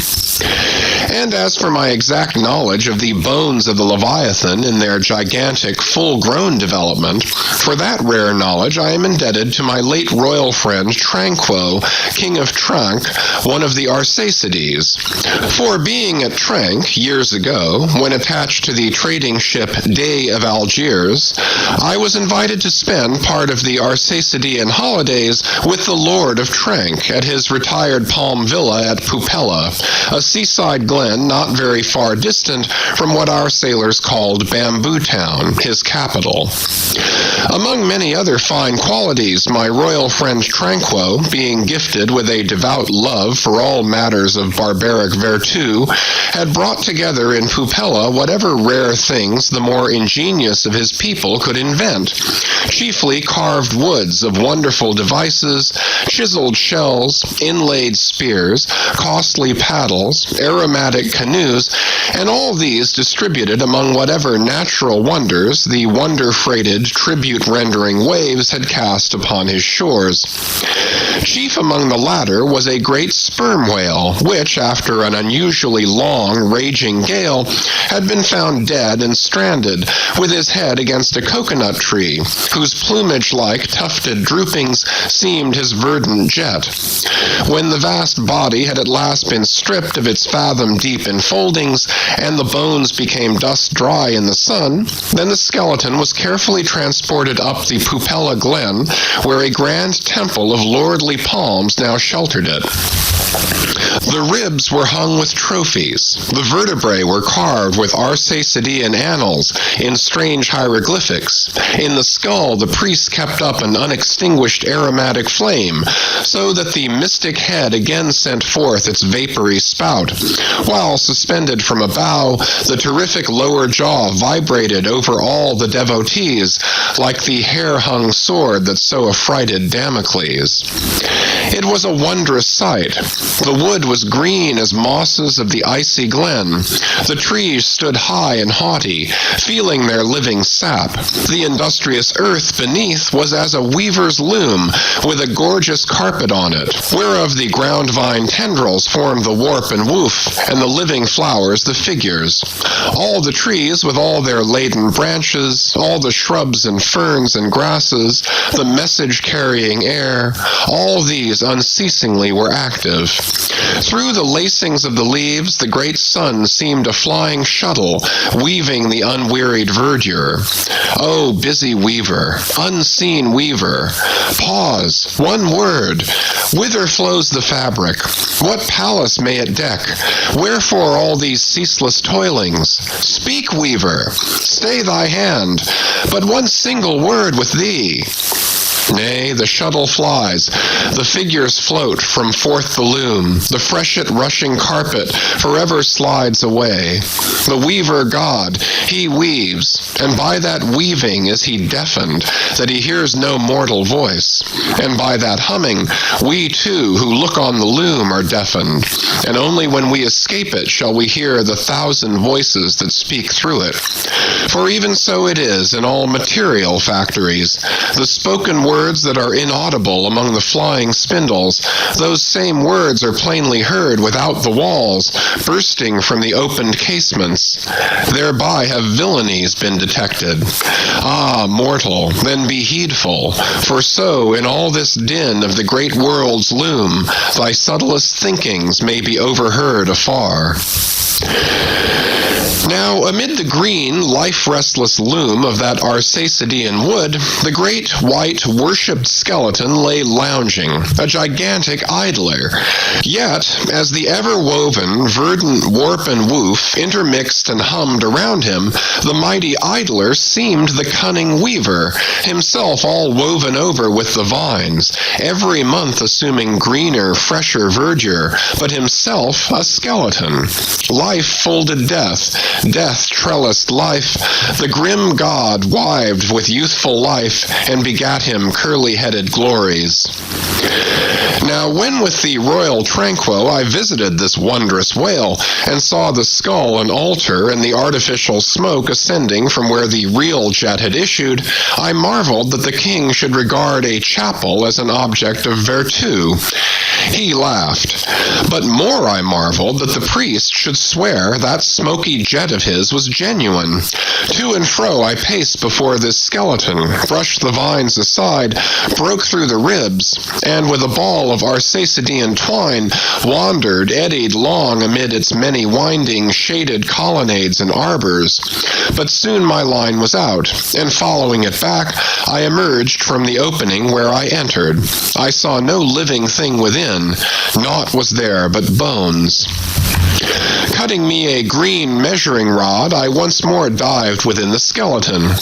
And as for my exact knowledge of the bones of the Leviathan in their gigantic full-grown development, for that rare knowledge I am indebted to my late royal friend Tranquo, King of Trank, one of the Arsacides. For being at Trank years ago, when attached to the trading ship Dey of Algiers, I was invited to spend part of the Arsacidean holidays with the Lord of Trank at his retired palm villa at Pupella, a seaside glen not very far distant from what our sailors called Bamboo Town, his capital. Among many other fine qualities, my royal friend Tranquo, being gifted with a devout love for all matters of barbaric virtu, had brought together in Pupella whatever rare things the more ingenious of his people could invent, chiefly carved woods of wonderful devices, chiseled shells, inlaid spears, costly paddles, aromatic canoes, and all these distributed among whatever natural wonders the wonder-freighted, tribute-rendering waves had cast upon his shores. Chief among the latter was a great sperm whale, which, after an unusually long, raging gale, had been found dead and stranded, with his head against a coconut tree, whose plumage-like tufted droopings seemed his verdant jet. When the vast body had at last been stripped of its fathom-deep enfoldings, and the bones became dust-dry in the sun, then the skeleton was carefully transported up the Pupella Glen, where a grand temple of lordly palms now sheltered it. The ribs were hung with trophies. The vertebrae were carved with Arsacidean annals in strange hieroglyphics. In the skull, the priests kept up an unextinguished aromatic flame, so that the mystic head again sent forth its vapory spout, while suspended from a bough, the terrific lower jaw vibrated over all the devotees, like the hair-hung sword that so affrighted Damocles. It was a wondrous sight. The wood was green as mosses of the icy glen. The trees stood high and haughty, feeling their living sap. The industrious earth beneath was as a weaver's loom, with a gorgeous carpet on it, whereof the ground vine tendrils formed the warp and woof, and the living flowers the figures. All the trees, with all their laden branches, all the shrubs and ferns and grasses, the message-carrying air, all these unceasingly were active. Through the lacings of the leaves, the great sun seemed a flying shuttle, weaving the unwearied verdure. Oh, busy weaver, unseen weaver, pause, one word. Whither flows the fabric? What palace may it deck? Wherefore all these ceaseless toilings? Speak, weaver, stay thy hand, but one single word with thee. Nay, the shuttle flies, the figures float from forth the loom, the freshet rushing carpet forever slides away. The weaver god, he weaves, and by that weaving is he deafened, that he hears no mortal voice. And by that humming, we too, who look on the loom, are deafened, and only when we escape it shall we hear the thousand voices that speak through it. For even so it is in all material factories. The spoken word words that are inaudible among the flying spindles, those same words are plainly heard without the walls, bursting from the opened casements. Thereby have villainies been detected. Ah, mortal, then be heedful, for so in all this din of the great world's loom, thy subtlest thinkings may be overheard afar. Now, amid the green, life-restless loom of that Arsacidean wood, the great, white, worshipped skeleton lay lounging, a gigantic idler. Yet, as the ever-woven, verdant warp and woof intermixed and hummed around him, the mighty idler seemed the cunning weaver, himself all woven over with the vines, every month assuming greener, fresher verdure, but himself a skeleton. Life folded death, death trellised life, the grim god wived with youthful life, and begat him curly-headed glories. Now, when with the royal Tranquo I visited this wondrous whale, and saw the skull and altar and the artificial smoke ascending from where the real jet had issued, I marveled that the king should regard a chapel as an object of virtu. He laughed. But more I marveled that the priest should swear that smoky jet of his was genuine. To and fro I paced before this skeleton, brushed the vines aside, broke through the ribs, and with a ball of Arsacidean twine, wandered, eddied long amid its many winding, shaded colonnades and arbors. But soon my line was out, and following it back, I emerged from the opening where I entered. I saw no living thing within, naught was there but bones. Cutting me a green measuring rod, I once more dived within the skeleton.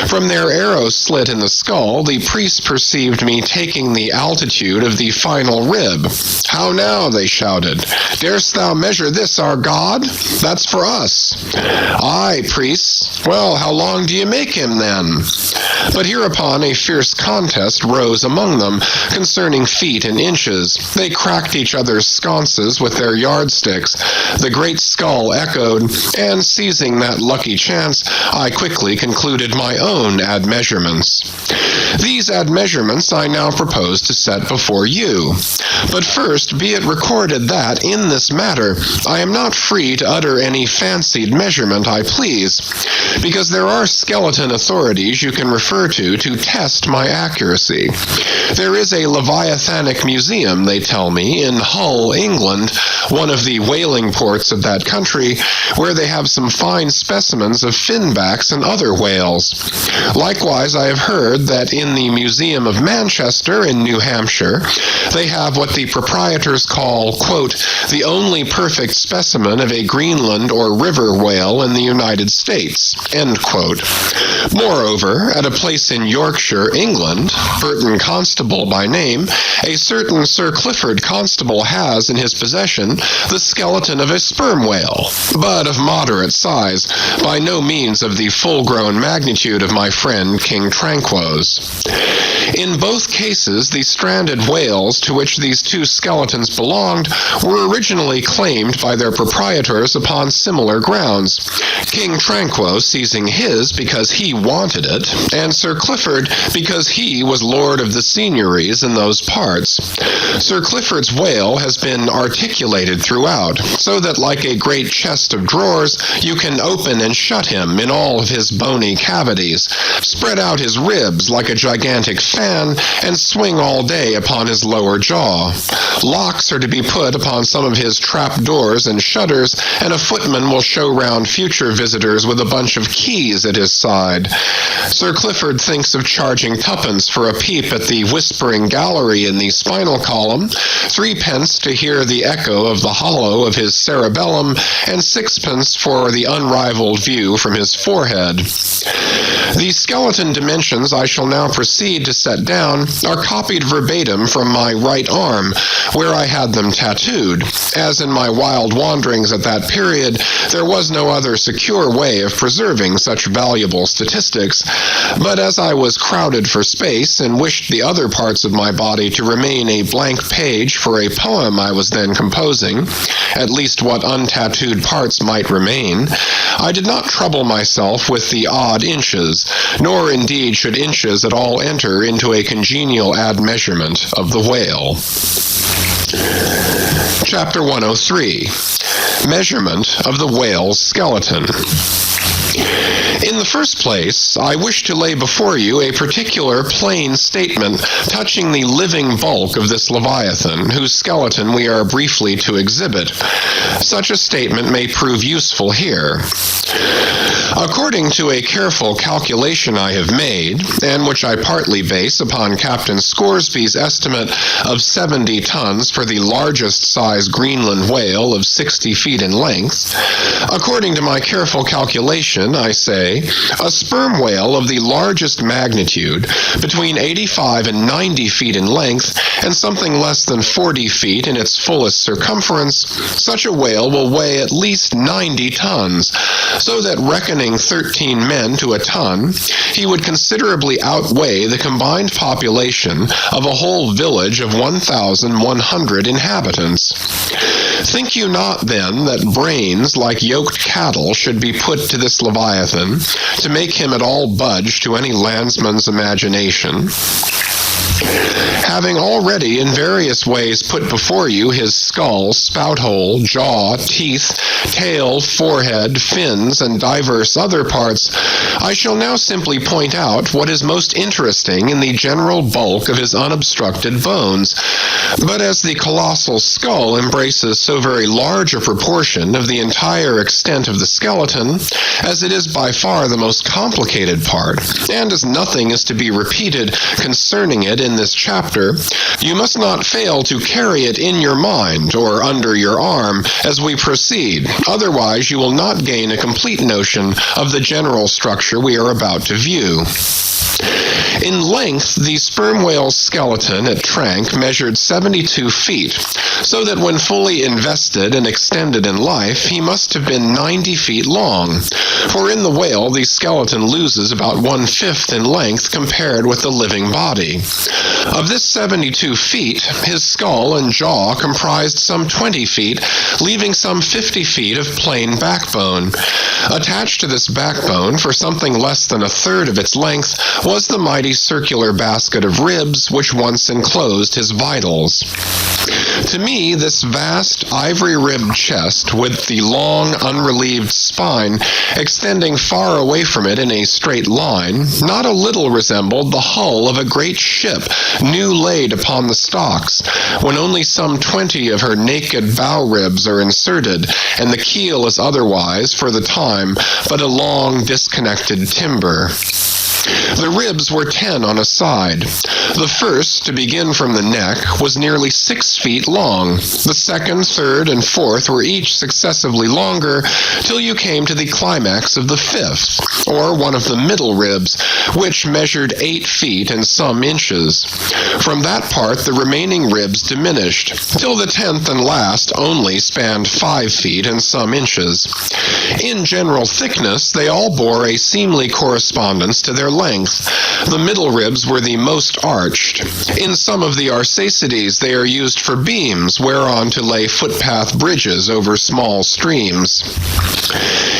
From their arrow slit in the skull, the priests perceived me taking the altitude of the final rib. "How now?" they shouted. "Darest thou measure this, our god? That's for us." "Aye, priests. Well, how long do you make him, then?" But hereupon a fierce contest rose among them concerning feet and inches. They cracked each other's sconces with their yardsticks. The great skull echoed, and seizing that lucky chance, I quickly concluded my own admeasurements. These admeasurements I now propose to set before you. But first be it recorded that, in this matter, I am not free to utter any fancied measurement I please, because there are skeleton authorities you can refer to test my accuracy. There is a Leviathanic museum, they tell me, in Hull, England, one of the whaling ports of that country, where they have some fine specimens of finbacks and other whales. Likewise, I have heard that in the Museum of Manchester in New Hampshire, they have what the proprietors call, quote, the only perfect specimen of a Greenland or river whale in the United States, end quote. Moreover, at a place in Yorkshire, England, Burton Constable by name, a certain Sir Clifford Constable has in his possession the skeleton of a sperm whale, but of moderate size, by no means of the full-grown magnitude of my friend King Tranquo's. In both cases, the stranded whales to which these two skeletons belonged were originally claimed by their proprietors upon similar grounds, King Tranquo seizing his because he wanted it, and Sir Clifford because he was lord of the seigneuries in those parts. Sir Clifford's whale has been articulated throughout, so that like a great chest of drawers, you can open and shut him in all of his bony cavities, spread out his ribs like a gigantic fan, and swing all day upon his lower jaw. Locks are to be put upon some of his trap doors and shutters, and a footman will show round future visitors with a bunch of keys at his side. Sir Clifford thinks of charging tuppence for a peep at the whispering gallery in the spinal column, 3d to hear the echo of the hollow of his cerebellum, and 6d for the unrivaled view from his forehead. The skeleton dimensions I shall now proceed to set down are copied verbatim from my right arm, where I had them tattooed, as in my wild wanderings at that period there was no other secure way of preserving such valuable statistics, but as I was crowded for space and wished the other parts of my body to remain a blank page for a poem I was then composing, at least what untattooed parts might remain, I did not trouble myself with the odd inches, nor indeed should inches at all enter into to a congenial admeasurement of the whale. Chapter 103. Measurement of the whale's skeleton. In the first place, I wish to lay before you a particular plain statement touching the living bulk of this Leviathan, whose skeleton we are briefly to exhibit. Such a statement may prove useful here. According to a careful calculation I have made, and which I partly base upon Captain Scoresby's estimate of 70 tons for the largest size Greenland whale of 60 feet in length, according to my careful calculation, I say, a sperm whale of the largest magnitude, between 85 and 90 feet in length, and something less than 40 feet in its fullest circumference, such a whale will weigh at least 90 tons, so that reckoning 13 men to a ton, he would considerably outweigh the combined population of a whole village of 1,100 inhabitants. Think you not, then, that brains like yoked cattle should be put to this Leviathan to make him at all budge to any landsman's imagination? Having already in various ways put before you his skull, spout hole, jaw, teeth, tail, forehead, fins, and divers other parts, I shall now simply point out what is most interesting in the general bulk of his unobstructed bones. But as the colossal skull embraces so very large a proportion of the entire extent of the skeleton, as it is by far the most complicated part, and as nothing is to be repeated concerning it in this chapter, you must not fail to carry it in your mind or under your arm as we proceed. Otherwise, you will not gain a complete notion of the general structure we are about to view. In length, the sperm whale's skeleton at Trank measured 72 feet, so that when fully invested and extended in life, he must have been 90 feet long. For in the whale, the skeleton loses about 1/5 in length compared with the living body. Of this 72 feet, his skull and jaw comprised some 20 feet, leaving some 50 feet of plain backbone. Attached to this backbone, for something less than a third of its length, was the mighty circular basket of ribs which once enclosed his vitals. To me, this vast ivory-ribbed chest, with the long, unrelieved spine extending far away from it in a straight line, not a little resembled the hull of a great ship new laid upon the stocks, when only some 20 of her naked bow ribs are inserted, and the keel is otherwise, for the time, but a long, disconnected timber. The ribs were 10 on a side. The first, to begin from the neck, was nearly 6 feet long. The second, third, and fourth were each successively longer, till you came to the climax of the fifth, or one of the middle ribs, which measured 8 feet and some inches. From that part the remaining ribs diminished, till the 10th and last only spanned 5 feet and some inches. In general thickness they all bore a seemly correspondence to their length. The middle ribs were the most arched. In some of the Arsacides they are used for beams whereon to lay footpath bridges over small streams.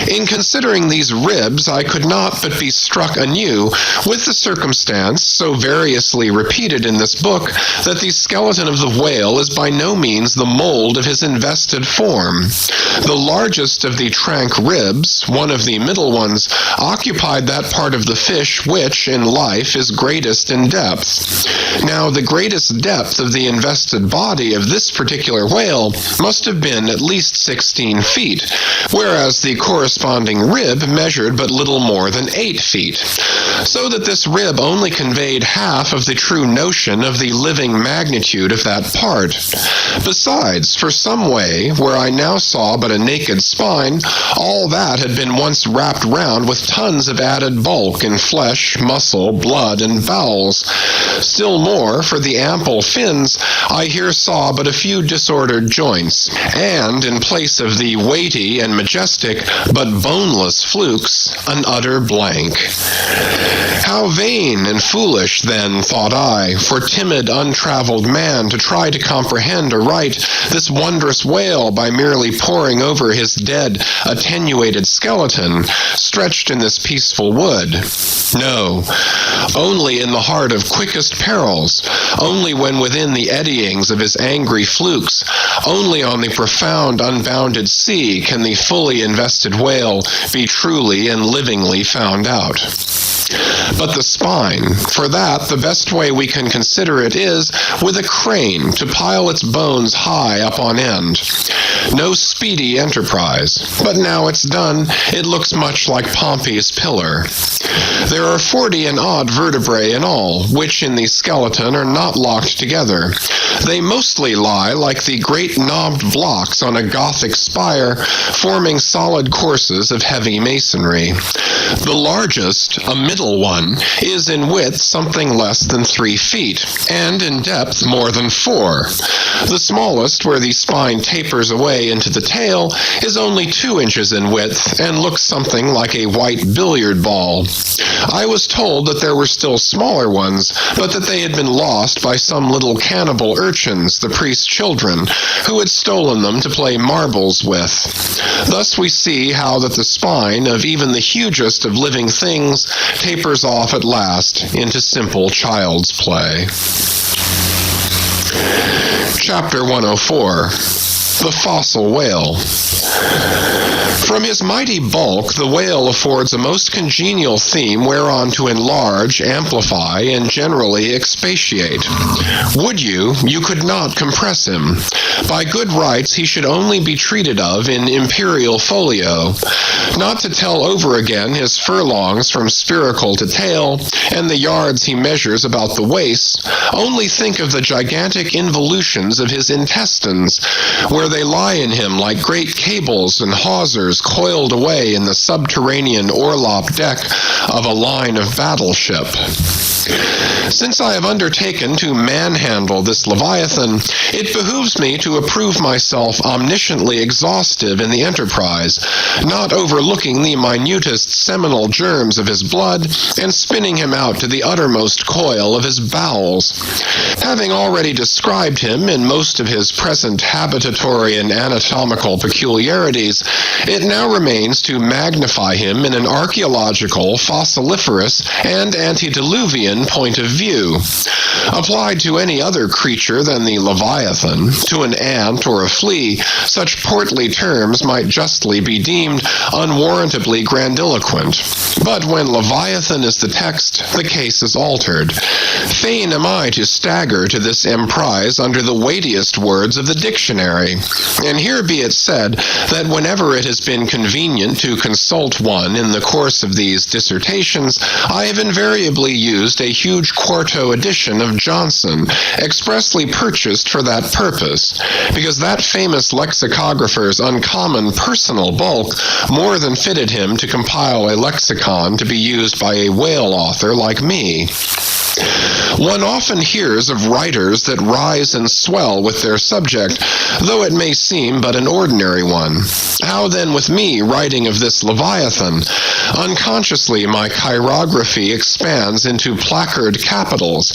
In considering these ribs, I could not but be struck anew with the circumstance, so variously repeated in this book, that the skeleton of the whale is by no means the mold of his invested form. The largest of the Trank ribs, one of the middle ones, occupied that part of the fish which, in life, is greatest in depth. Now, the greatest depth of the invested body of this particular whale must have been at least 16 feet, whereas the corresponding rib measured but little more than 8 feet, so that this rib only conveyed half of the true notion of the living magnitude of that part. Besides, for some way, where I now saw but a naked spine, all that had been once wrapped round with tons of added bulk in flesh, muscle, blood, and bowels. Still more, for the ample fins, I here saw but a few disordered joints, and, in place of the weighty and majestic, but boneless flukes, an utter blank. How vain and foolish, then, thought I, for timid, untraveled man to try to comprehend aright this wondrous whale by merely poring over his dead, attenuated skeleton, stretched in this peaceful wood. No, only in the heart of quickest perils, only when within the eddyings of his angry flukes, only on the profound unbounded sea can the fully invested whale be truly and livingly found out. But the spine, for that, the best way we can consider it is with a crane to pile its bones high up on end. No speedy enterprise, but now it's done, it looks much like Pompey's pillar. There are 40 and odd vertebrae in all, which in the skeleton are not locked together. They mostly lie like the great knobbed blocks on a Gothic spire, forming solid courses of heavy masonry. The largest, a middle one, is in width something less than 3 feet, and in depth more than 4. The smallest, where the spine tapers away into the tail, is only 2 inches in width and looks something like a white billiard ball. I was told that there were still smaller ones, but that they had been lost by some little cannibal urchins, the priest's children, who had stolen them to play marbles with. Thus we see how that the spine of even the hugest of living things tapers off at last into simple child's play. Chapter 104. The Fossil Whale. From his mighty bulk, the whale affords a most congenial theme whereon to enlarge, amplify, and generally expatiate. Would you could not compress him. By good rights, he should only be treated of in imperial folio. Not to tell over again his furlongs from spiracle to tail, and the yards he measures about the waist, only think of the gigantic involutions of his intestines, where they lie in him like great cables and hawsers coiled away in the subterranean orlop deck of a line of battleship. Since I have undertaken to manhandle this Leviathan, it behooves me to approve myself omnisciently exhaustive in the enterprise, not overlooking the minutest seminal germs of his blood, and spinning him out to the uttermost coil of his bowels. Having already described him in most of his present habitatory and anatomical peculiarities, it now remains to magnify him in an archaeological, fossiliferous, and antediluvian point of view. Applied to any other creature than the Leviathan, to an ant or a flea, such portly terms might justly be deemed unwarrantably grandiloquent. But when Leviathan is the text, the case is altered. Fain am I to stagger to this emprise under the weightiest words of the dictionary. And here be it said that whenever it has been convenient to consult one in the course of these dissertations, I have invariably used a huge quarto edition of Johnson, expressly purchased for that purpose, because that famous lexicographer's uncommon personal bulk more than fitted him to compile a lexicon to be used by a whale author like me. One often hears of writers that rise and swell with their subject, though it may seem but an ordinary one. How then with me writing of this Leviathan? Unconsciously my chirography expands into placard capitals.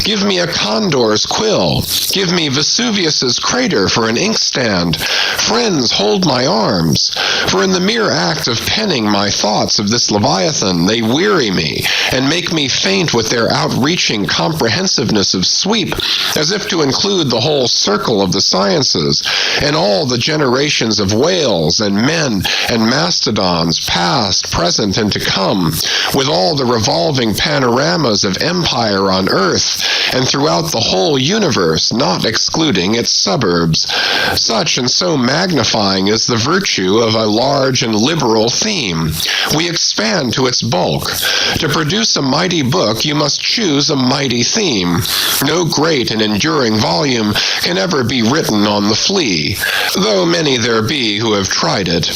Give me a condor's quill. Give me Vesuvius's crater for an inkstand. Friends, hold my arms. For in the mere act of penning my thoughts of this Leviathan, they weary me, and make me faint with their outreaching comprehensiveness of sweep, as if to include the whole circle of the sciences, and all the generations of whales and men and mastodons, past, present, and to come, with all the revolving panoramas of empire on earth, and throughout the whole universe, not excluding its suburbs. Such and so magnifying is the virtue of a large and liberal theme. We expand to its bulk. To produce a mighty book, you must choose a mighty theme. No great and enduring volume can ever be written on the flea, though many there be who have tried it.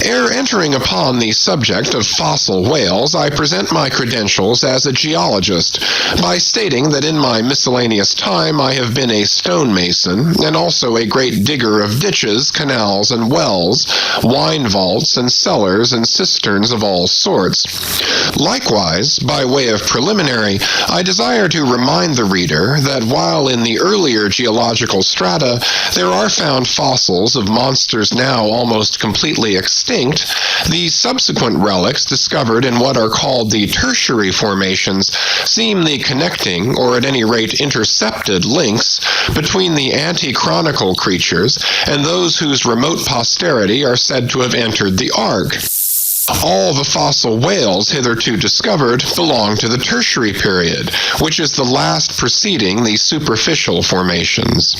Ere entering upon the subject of fossil whales, I present my credentials as a geologist by stating that in my miscellaneous time I have been a stonemason and also a great digger of ditches, canals, and wells, wine vaults, and cellars, and cisterns of all sorts. Likewise, by way of preliminary, I desire to remind the reader that while in the earlier geological strata there are found fossils of monsters now almost completely completely extinct, the subsequent relics discovered in what are called the tertiary formations seem the connecting, or at any rate intercepted, links between the ante-chronicle creatures and those whose remote posterity are said to have entered the Ark. All the fossil whales hitherto discovered belong to the tertiary period, which is the last preceding the superficial formations.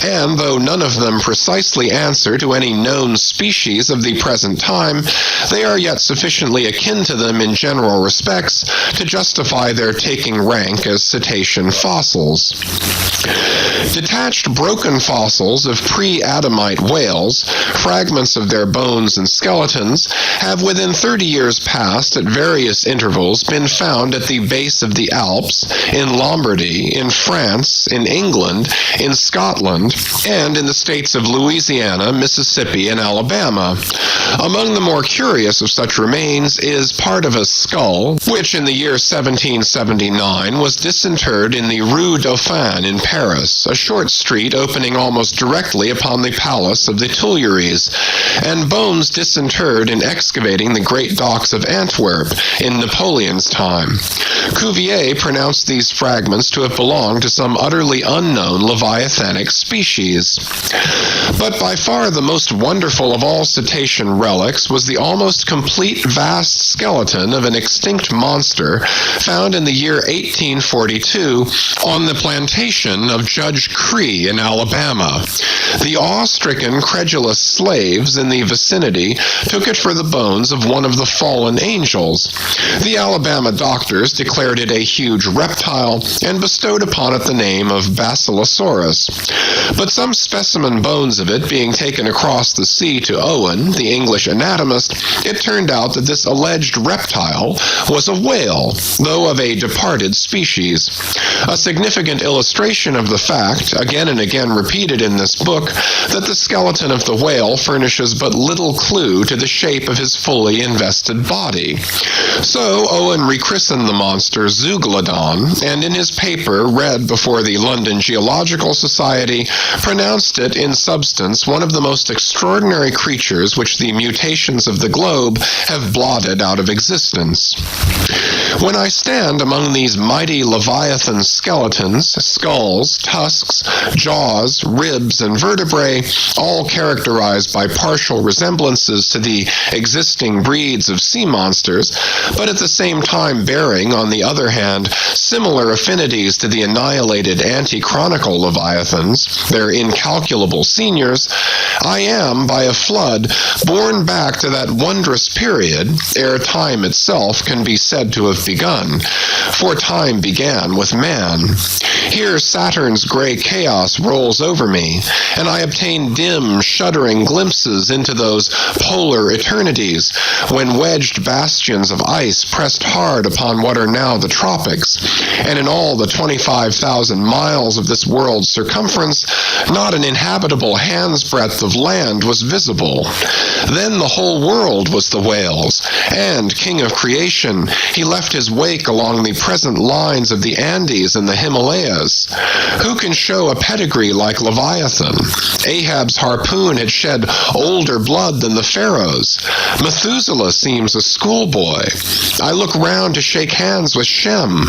And though none of them precisely answer to any known species of the present time, they are yet sufficiently akin to them in general respects to justify their taking rank as cetacean fossils. Detached broken fossils of pre-Adamite whales, fragments of their bones and skeletons, have within 30 years past, at various intervals, been found at the base of the Alps, in Lombardy, in France, in England, in Scotland, and in the states of Louisiana, Mississippi, and Alabama. Among the more curious of such remains is part of a skull, which in the year 1779 was disinterred in the Rue Dauphine in Paris, a short street opening almost directly upon the Palace of the Tuileries, and bones disinterred in excavating the great docks of Antwerp in Napoleon's time. Cuvier pronounced these fragments to have belonged to some utterly unknown leviathanic species. But by far the most wonderful of all cetacean relics was the almost complete vast skeleton of an extinct monster found in the year 1842 on the plantation of Judge Cree in Alabama. The awe-stricken, credulous slaves in the vicinity took it for the bones of one of the fallen angels. The Alabama doctors declared it a huge reptile and bestowed upon it the name of Basilosaurus. But some specimen bones of it being taken across the sea to Owen, the English anatomist, it turned out that this alleged reptile was a whale, though of a departed species. A significant illustration of the fact, again and again repeated in this book, that the skeleton of the whale furnishes but little clue to the shape of his fully invested body. So Owen rechristened the monster Zeuglodon, and in his paper, read before the London Geological Society, pronounced it in substance one of the most extraordinary creatures which the mutations of the globe have blotted out of existence. When I stand among these mighty leviathan skeletons, skulls, tusks, jaws, ribs, and vertebrae, all characterized by partial resemblances to the existing breeds of sea monsters, but at the same time bearing, on the other hand, similar affinities to the annihilated ante-chronicle leviathans, their incalculable seniors, I am, by a flood, borne back to that wondrous period, ere time itself can be said to have begun, for time began with man. Here Saturn's gray chaos rolls over me, and I obtain dim, shuddering glimpses into those polar eternities, when wedged bastions of ice pressed hard upon what are now the tropics, and in all the 25,000 miles of this world's circumference, not an inhabitable hand's breadth of land was visible. Then the whole world was the whale's, and, king of creation, he left his wake along the present lines of the Andes and the Himalayas. Who can show a pedigree like Leviathan? Ahab's harpoon had shed older blood than the pharaohs. Methuselah seems a schoolboy. I look round to shake hands with Shem.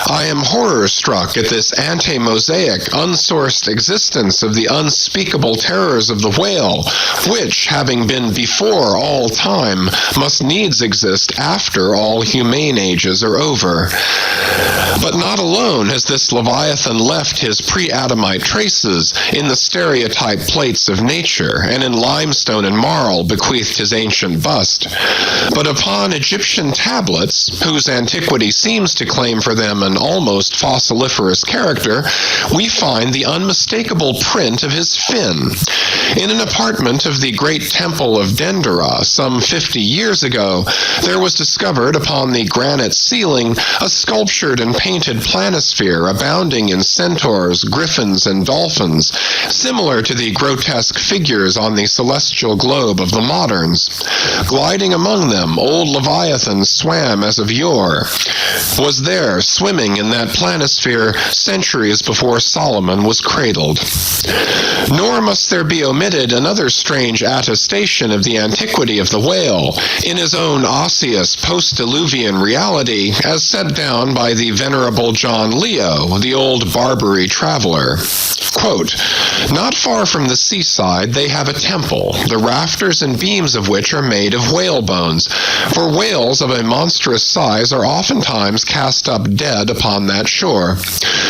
I am horror-struck at this ante-Mosaic, unsourced existence of the unspeakable terrors of the whale, which, having been before all time, must needs exist after all humane ages are over. But not alone has this Leviathan left his pre-Adamite traces in the stereotype plates of nature, and in limestone and marl bequeathed his ancient bust, but upon Egyptian tablets, whose antiquity seems to claim for them an almost fossiliferous character, we find the unmistakable print of his fin. In an apartment of the great temple of Dendera some 50 years ago, there was discovered upon the granite ceiling a sculptured and painted planisphere abounding in centaurs, griffins, and dolphins, similar to the grotesque figures on the celestial globe of the moderns. Gliding among them, old Leviathan swam as of yore, was there swimming in that planisphere centuries before Solomon was cradled. Nor must there be omitted another strange attestation of the antiquity of the whale, in his own osseous post-diluvian reality, as set down by the venerable John Leo, the old Barbary traveler. Quote, "Not far from the seaside they have a temple, the rafters and beams of which are made of whale bones, for whales of a monstrous size are oftentimes cast up dead upon that shore.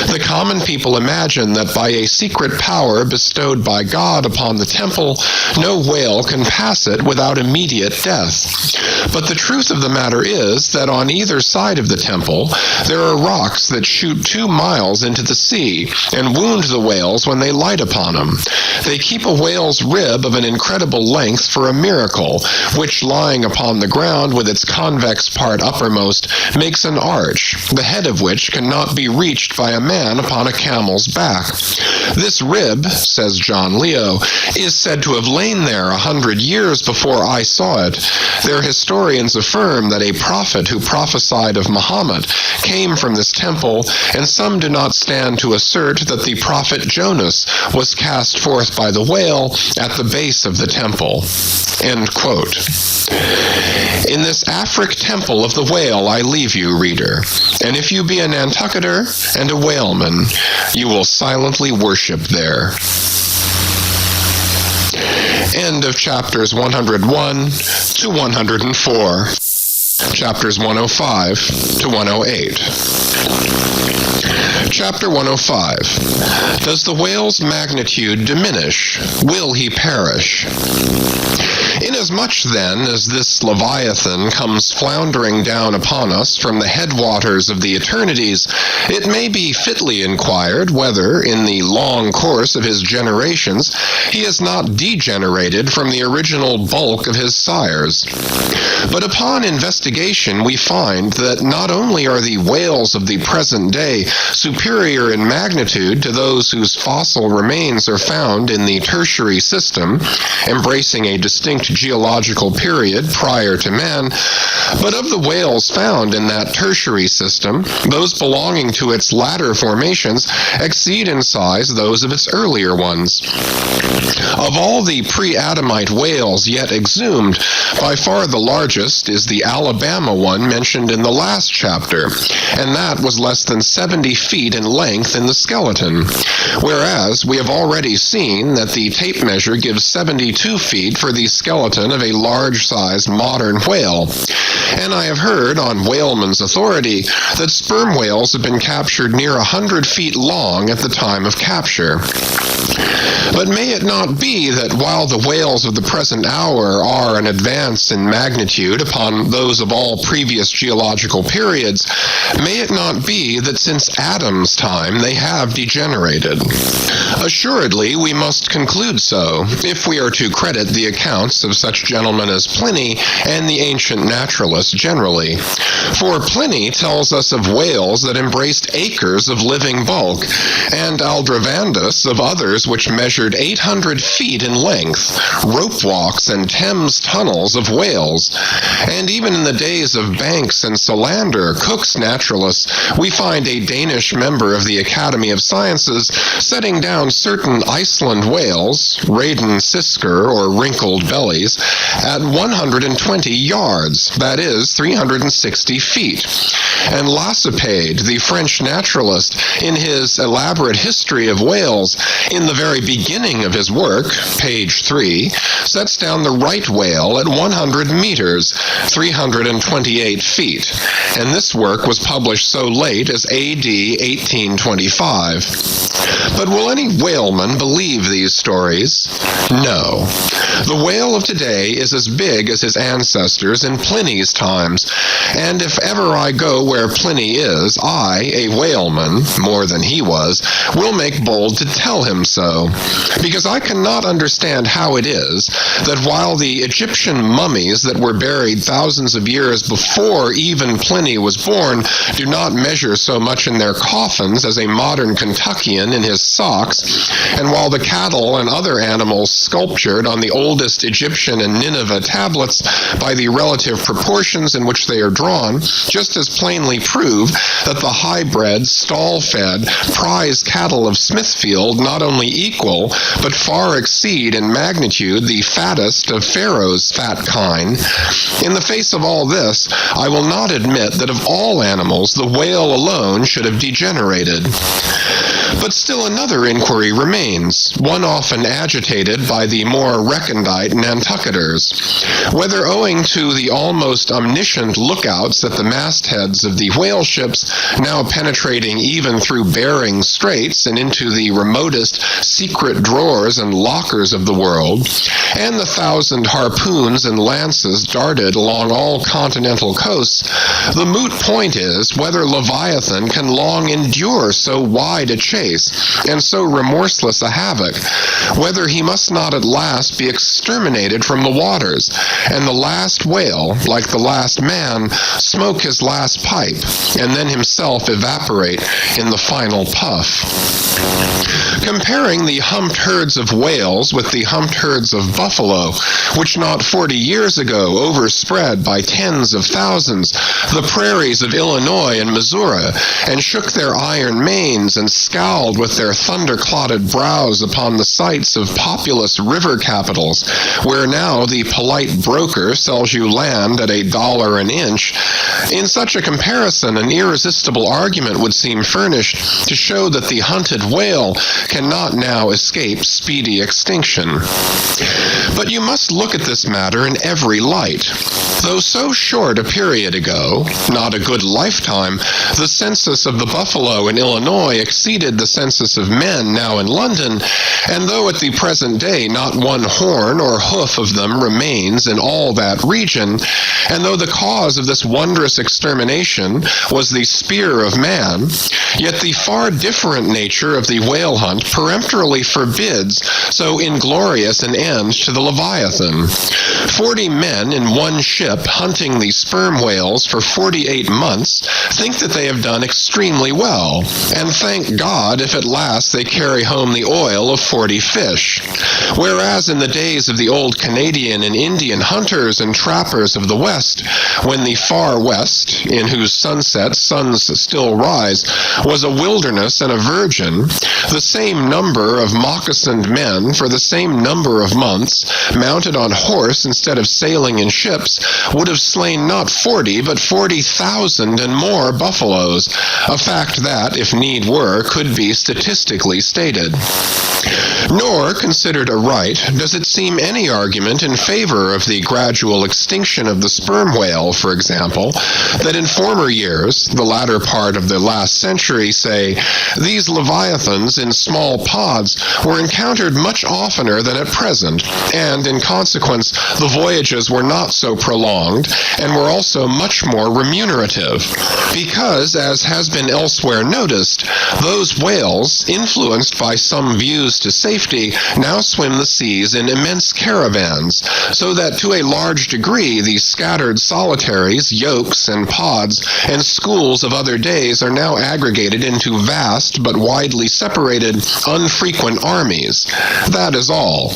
The common people imagine that by a secret power bestowed by God upon the temple, no whale can pass it without immediate death. But the truth of the matter is that on either side of the temple there are rocks that shoot 2 miles into the sea and wound the whales when they light upon them. They keep a whale's rib of an incredible length for a miracle, which lying upon the ground with its convex part uppermost makes an arch, the head of which cannot be reached by a man upon a camel's back. This rib, says John Leo, is said to have lain there 100 years before I saw it. Their historians affirm that a prophet who prophesied of Muhammad came from this temple, and some do not stand to assert that the prophet Jonas was cast forth by the whale at the base of the temple." End quote. In this Afric temple of the whale I leave you, reader, and if you be a Nantucketer and a whaleman, you will silently worship there. End of chapters 101 to 104. Chapters 105 to 108. Chapter 105. Does the whale's magnitude diminish? Will he perish? Inasmuch, then, as this Leviathan comes floundering down upon us from the headwaters of the eternities, it may be fitly inquired whether, in the long course of his generations, he has not degenerated from the original bulk of his sires. But upon investigation we find that not only are the whales of the present day superior in magnitude to those whose fossil remains are found in the tertiary system, embracing a distinct geological period prior to man, but of the whales found in that tertiary system, those belonging to its latter formations exceed in size those of its earlier ones. Of all the pre-Adamite whales yet exhumed, by far the largest is the Alabama one mentioned in the last chapter, and that was less than 70 feet in length in the skeleton, whereas we have already seen that the tape measure gives 72 feet for the skeleton of a large-sized modern whale. And I have heard, on whaleman's authority, that sperm whales have been captured near 100 feet long at the time of capture. But may it not be that while the whales of the present hour are an advance in magnitude upon those of all previous geological periods, may it not be that since Adam's time they have degenerated? Assuredly, we must conclude so, if we are to credit the accounts of such gentlemen as Pliny and the ancient naturalists generally. For Pliny tells us of whales that embraced acres of living bulk, and Aldrovandus of others which measured 800 feet in length, rope walks and Thames tunnels of whales. And even in the days of Banks and Solander, Cook's naturalists, we find a Danish member of the Academy of Sciences setting down certain Iceland whales, Raden sisker or wrinkled bellies, at 120 yards, that is 360 feet. And Lassipade, the French naturalist, in his elaborate history of whales, in the very beginning of his work, page 3, sets down the right whale at 100 meters, 328 feet, and this work was published so late as A.D. 1825. But will any whaleman believe these stories? No. The whale of today is as big as his ancestors in Pliny's times, and if ever I go where Pliny is, I, a whaleman, more than he was, will make bold to tell him so, because I cannot understand how it is that while the Egyptian mummies that were buried thousands of years before even Pliny was born do not measure so much in their coffins as a modern Kentuckian in his socks, and while the cattle cattle and other animals sculptured on the oldest Egyptian and Nineveh tablets by the relative proportions in which they are drawn, just as plainly prove that the high-bred, stall-fed, prize cattle of Smithfield not only equal, but far exceed in magnitude the fattest of Pharaoh's fat kine. In the face of all this, I will not admit that of all animals the whale alone should have degenerated. But still another inquiry remains, one often agitated by the more recondite Nantucketers, whether owing to the almost omniscient lookouts at the mastheads of the whale ships, now penetrating even through Bering Straits and into the remotest secret drawers and lockers of the world, and the 1,000 harpoons and lances darted along all continental coasts, the moot point is whether Leviathan can long endure so wide a chase and so remorseless a havoc, whether he must not at last be exterminated from the waters, and the last whale, like the last man, smoke his last pipe, and then himself evaporate in the final puff. Comparing the humped herds of whales with the humped herds of buffalo, which not 40 years ago overspread by tens of thousands the prairies of Illinois and Missouri, and shook their iron manes and scowled with their thunder-clotted brows upon the sites of populous river capitals, where now the polite broker sells you land at $1 an inch, in such a comparison an irresistible argument would seem furnished to show that the hunted whale cannot now escape speedy extinction. But you must look at this matter in every light. Though so short a period ago, not a good lifetime, the census of the buffalo in Illinois exceeded the census of men now in London, and though at the present day not one horn or hoof of them remains in all that region, and though the cause of this wondrous extermination was the spear of man, yet the far different nature of the whale hunt peremptorily forbids so inglorious an end to the Leviathan. 40 men in one ship hunting the sperm whales for 48 months think that they have done extremely well, and thank God if at last they carry home the oil of 40 fish. Whereas in the days of the old Canadian and Indian hunters and trappers of the West, when the far West, in whose sunsets suns still rise, was a wilderness and a virgin, the same number of moccasined men for the same number of months, mounted on horse instead of sailing in ships, would have slain not 40, but 40,000 and more buffaloes, a fact that, if need were, could be statistically stated. Nor, considered aright, does it seem any argument in favor of the gradual extinction of the sperm whale, for example, that in former years, the latter part of the last century, say, these leviathans in small pods were encountered much oftener than at present, and in consequence the voyages were not so prolonged, and were also much more remunerative, because, as has been elsewhere noticed, those whales, influenced by some views to safety, now swim the seas in immense caravans, so that to a large degree the scattered solitaries, yolks, and pods, and schools of other days are now aggregated into vast but widely separated, unfrequent armies. That is all.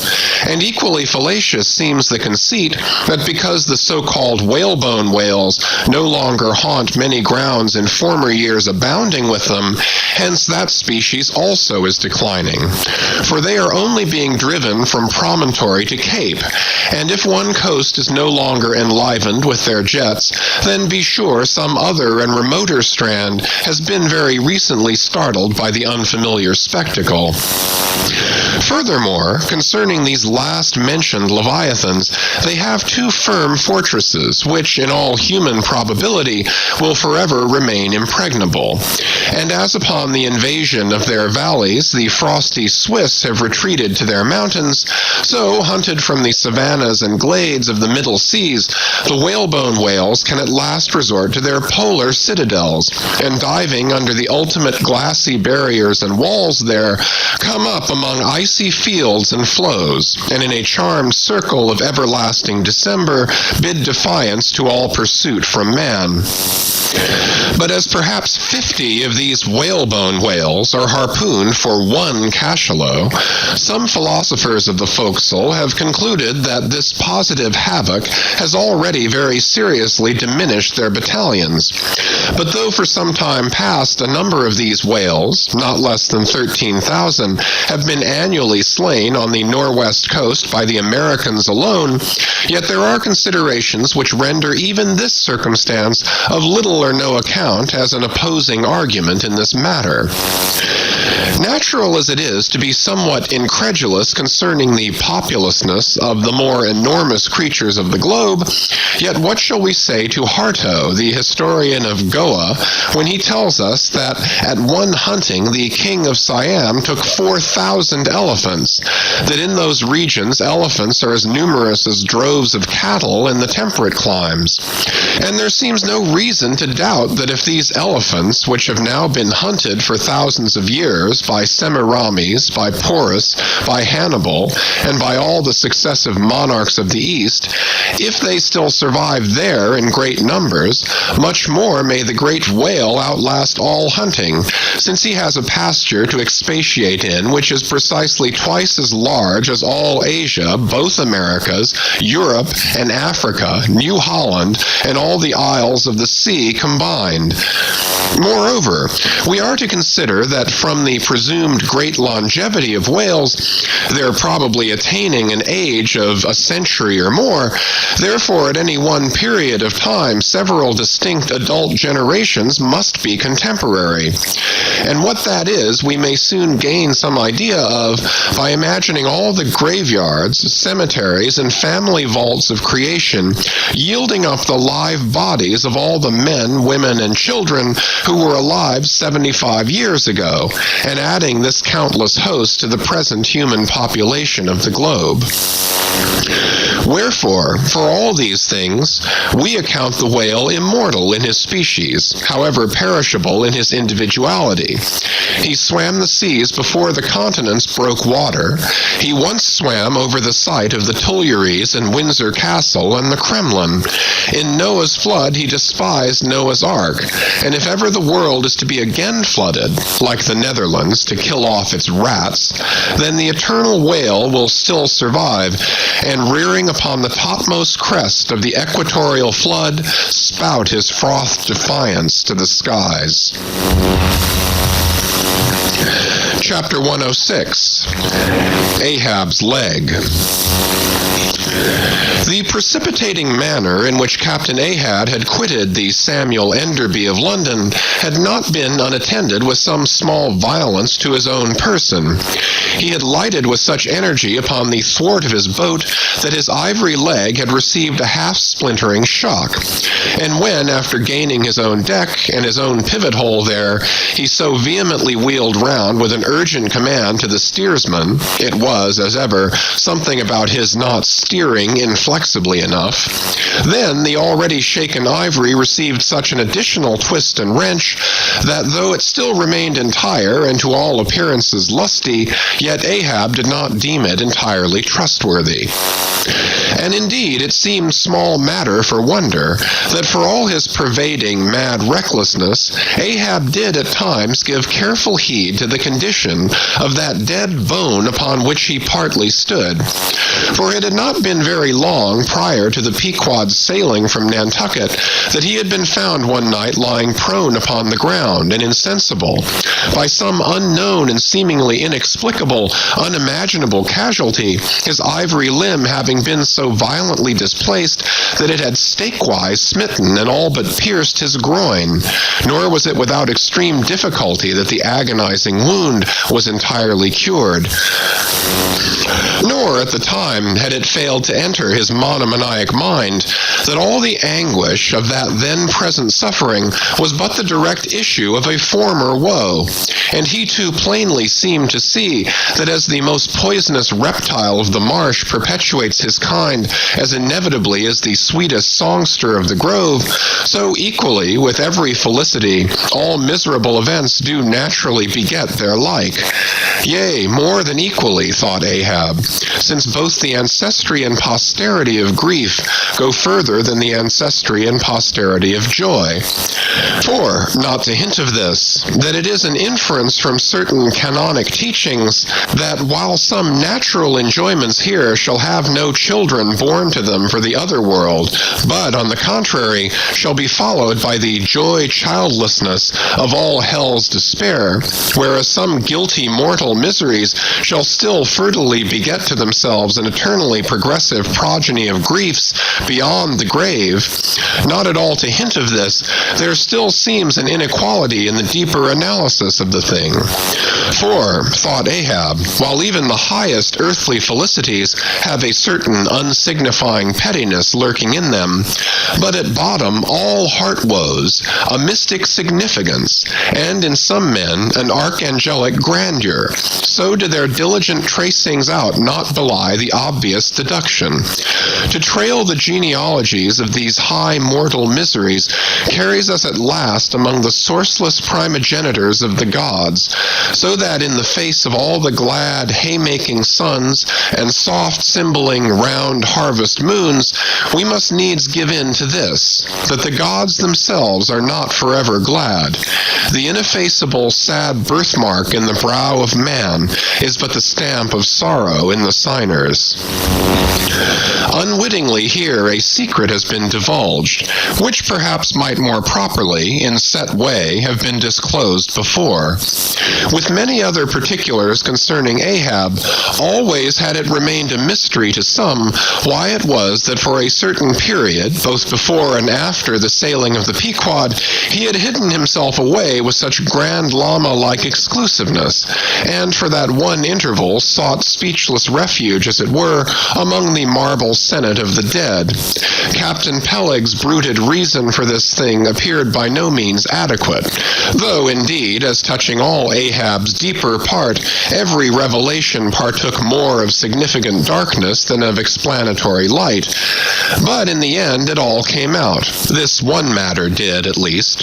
And equally fallacious seems the conceit that because the so-called whalebone whales no longer haunt many grounds in former years abounding with them, hence that species also is declining. For they are only being driven from promontory to cape, and if one coast is no longer enlivened with their jets, then be sure some other and remoter strand has been very recently startled by the unfamiliar spectacle. Furthermore, concerning these last mentioned leviathans, they have two firm fortresses, which, in all human probability, will forever remain impregnable. And as upon the invasion of their valleys, the frosty Swiss have retreated to their mountains, so, hunted from the savannas and glades of the middle seas, the whalebone whales can at last resort to their polar citadels, and diving under the ultimate glassy barriers and walls there, come up among icy fields and floes, and in a charmed circle of everlasting December bid defiance to all pursuit from man. But as perhaps 50 of these whalebone whales are harpooned for one cachalot, Some philosophers of the forecastle have concluded that this positive havoc has already very seriously diminished their battalions. But though for some time past a number of these whales, not less than 13,000, have been annually slain on the northwest coast by the Americans alone, yet there are considerations which render even this circumstance of little or no account as an opposing argument in this matter. Natural as it is to be somewhat incredulous concerning the populousness of the more enormous creatures of the globe, yet what shall we say to Harto, the historian of Goa, when he tells us that at one hunting the king of Siam took 4,000 elephants, that in those regions elephants are as numerous as droves of cattle in the temperate climes. And there seems no reason to doubt that if these elephants, which have now been hunted for thousands of years by Semiramis, by Porus, by Hannibal, and by all the successive monarchs of the East, if they still survive there in great numbers, much more may the great whale outlast all hunting, since he has a pasture to expatiate in which is precisely twice as large as all Asia, both Americas, Europe, and Africa, New Holland, and all the isles of the sea combined. Moreover, we are to consider that from the presumed great longevity of whales, their probably attaining an age of a century or more, therefore at any one period of time several distinct adult generations must be contemporary. And what that is, we may soon gain some idea of by imagining all the graveyards, cemeteries, and family vaults of creation yielding up the live bodies of all the men, women, and children who were alive 75 years ago, and adding this countless host to the present human population of the globe. Wherefore, for all these things, we account the whale immortal in his species, however perishable in his individuality. He swam the seas before the continents broke water. He once swam over the site of the Tuileries and Windsor Castle and the Kremlin. In Noah's flood he despised Noah's Ark, and if ever the world is to be again flooded, like the Netherlands, to kill off its rats, then the eternal whale will still survive, and rearing upon the topmost crest of the equatorial flood, spout his frothed defiance to the skies. Chapter 106, Ahab's Leg. The precipitating manner in which Captain Ahab had quitted the Samuel Enderby of London had not been unattended with some small violence to his own person. He had lighted with such energy upon the thwart of his boat that his ivory leg had received a half-splintering shock, and when, after gaining his own deck and his own pivot-hole there, he so vehemently wheeled round with an urgent command to the steersman, it was, as ever, something about his not steering inflexibly enough. Then the already shaken ivory received such an additional twist and wrench that though it still remained entire and to all appearances lusty, yet Ahab did not deem it entirely trustworthy. And indeed it seemed small matter for wonder that for all his pervading mad recklessness, Ahab did at times give careful heed to the condition of that dead bone upon which he partly stood. For it had not been very long prior to the Pequod's sailing from Nantucket that he had been found one night lying prone upon the ground and insensible, by some unknown and seemingly inexplicable, unimaginable casualty, his ivory limb having been so violently displaced that it had stake-wise smitten and all but pierced his groin, nor was it without extreme difficulty that the agonizing wound was entirely cured. Nor at the time had it failed to enter his monomaniac mind that all the anguish of that then present suffering was but the direct issue of a former woe, and he too plainly seemed to see that as the most poisonous reptile of the marsh perpetuates his kind as inevitably as the sweetest songster of the grove, so equally with every felicity all miserable events do naturally beget their like. Yea, more than equally, thought Ahab, since both the ancestry and posterity of grief go further than the ancestry and posterity of joy. For, not to hint of this, that it is an inference from certain canonic teachings that while some natural enjoyments here shall have no children born to them for the other world, but, on the contrary, shall be followed by the joy childlessness of all hell's despair, whereas some guilty mortal miseries shall still fertilely beget to themselves an eternally progressive progeny of griefs beyond the grave, not at all to hint of this, there still seems an inequality in the deeper analysis of the thing. For, thought Ahab, while even the highest earthly felicities have a certain unsignifying pettiness lurking in them, but at bottom all heart woes, a mystic significance, and in some men an archangelic grandeur, so do their diligent tracings out not belie the obvious deduction. To trail the genealogies of these high mortal miseries carries us at last among the sourceless primogenitors of the gods, so that in the face of all the glad haymaking suns and soft symboling round harvest moons, we must needs give in to this, that the gods themselves are not forever glad. The ineffaceable sad birthmark in the brow of man is but the stamp of sorrow in the signers. Unwittingly here a secret has been divulged, which perhaps might more properly, in set way, have been disclosed before. With many other particulars concerning Ahab, always had it remained a mystery to some why it was that for a certain period, both before and after the sailing of the Pequod, he had hidden himself away with such grand llama-like exclusiveness, and for that one interval sought speechless refuge, as it were, among the marble senate of the dead. Captain Peleg's bruited reason for this thing appeared by no means adequate, though indeed, as touching all Ahab's deeper part, every revelation partook more of significant darkness than of explanatory light. But in the end it all came out. This one matter did, at least.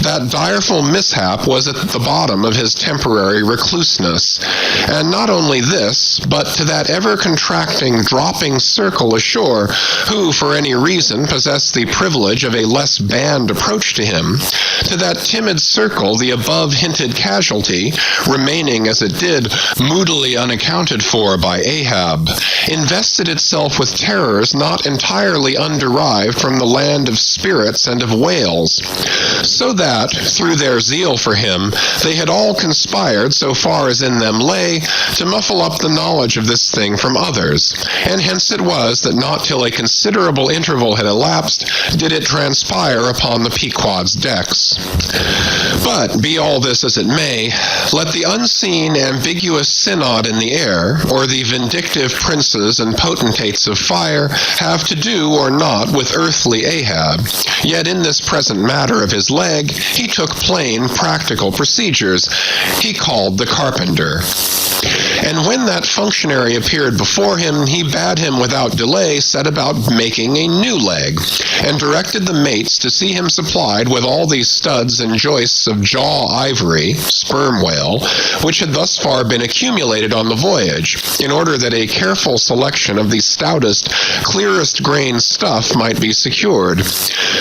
That direful mishap was at the bottom of his temporary recluseness. And not only this, but to that ever-contracting, dropping circle ashore, who for any reason possessed the privilege of a less banned approach to him, to that timid circle the above-hinted casualty, remaining as it did, moodily unaccounted for by Ahab, invested itself with terrors not entirely underived from the land of spirits and of whales, so that, through their zeal for him, they had all conspired, so far as in them lay, to muffle up the knowledge of this thing from others, and hence it was that not till a considerable interval had elapsed did it transpire upon the Pequod's decks. But, be all this as it may, let the unseen, ambiguous synod in the air, or the vindictive princes and potentates of fire, have to do or not with earthly Ahab, yet in this present matter of his leg, he took plain, practical procedures. He called the carpenter. And when that functionary appeared before him, he bade him without delay set about making a new leg, and directed the mates to see him supplied with all these studs and joists of jaw ivory, sperm whale, which had thus far been accumulated on the voyage, in order that a careful selection of the stoutest, clearest grained stuff might be secured.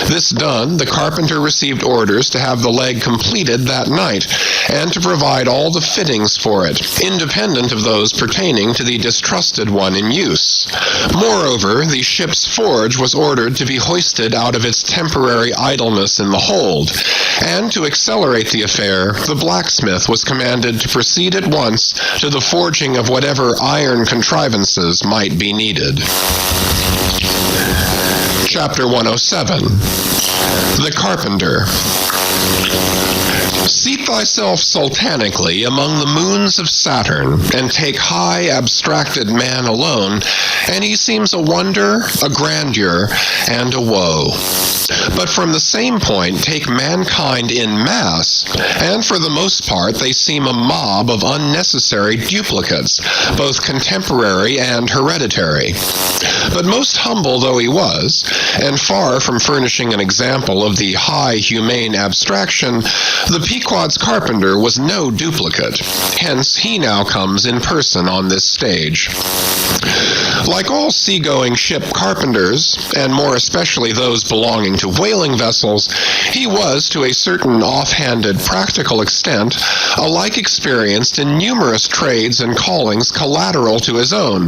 This done, the carpenter received orders to have the leg completed that night, and to provide all the fittings for it, independent of those pertaining to the distrusted one in use. Moreover, the ship's forge was ordered to be hoisted out of its temporary idleness in the hold, and to accelerate the affair, the blacksmith was commanded to proceed at once to the forging of whatever iron contrivances might be needed. Chapter 107. The Carpenter. Seat thyself sultanically among the moons of Saturn, and take high abstracted man alone, and he seems a wonder, a grandeur, and a woe. But from the same point, take mankind in mass, and for the most part they seem a mob of unnecessary duplicates, both contemporary and hereditary. But most humble though he was, and far from furnishing an example of the high humane abstraction, the Pequod's carpenter was no duplicate. Hence he now comes in person on this stage. Like all seagoing ship carpenters, and more especially those belonging to whaling vessels, he was, to a certain offhanded practical extent, alike experienced in numerous trades and callings collateral to his own,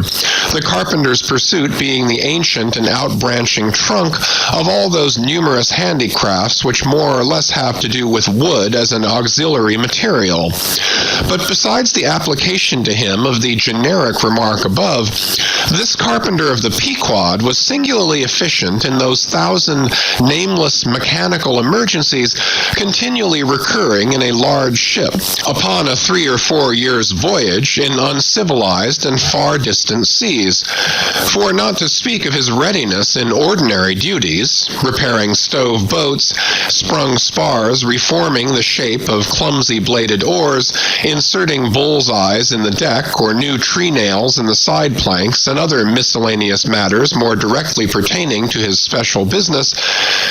the carpenter's pursuit being the ancient and outbranching trunk of all those numerous handicrafts which more or less have to do with wood as an auxiliary material. But besides the application to him of the generic remark above, this carpenter of the Pequod was singularly efficient in those 1,000 nameless mechanical emergencies continually recurring in a large ship upon a 3 or 4 years' voyage in uncivilized and far distant seas. For not to speak of his readiness in ordinary duties, repairing stove boats, sprung spars, reforming the shape of clumsy-bladed oars, inserting bull's-eyes in the deck or new tree-nails in the side planks, and other miscellaneous matters more directly pertaining to his special business,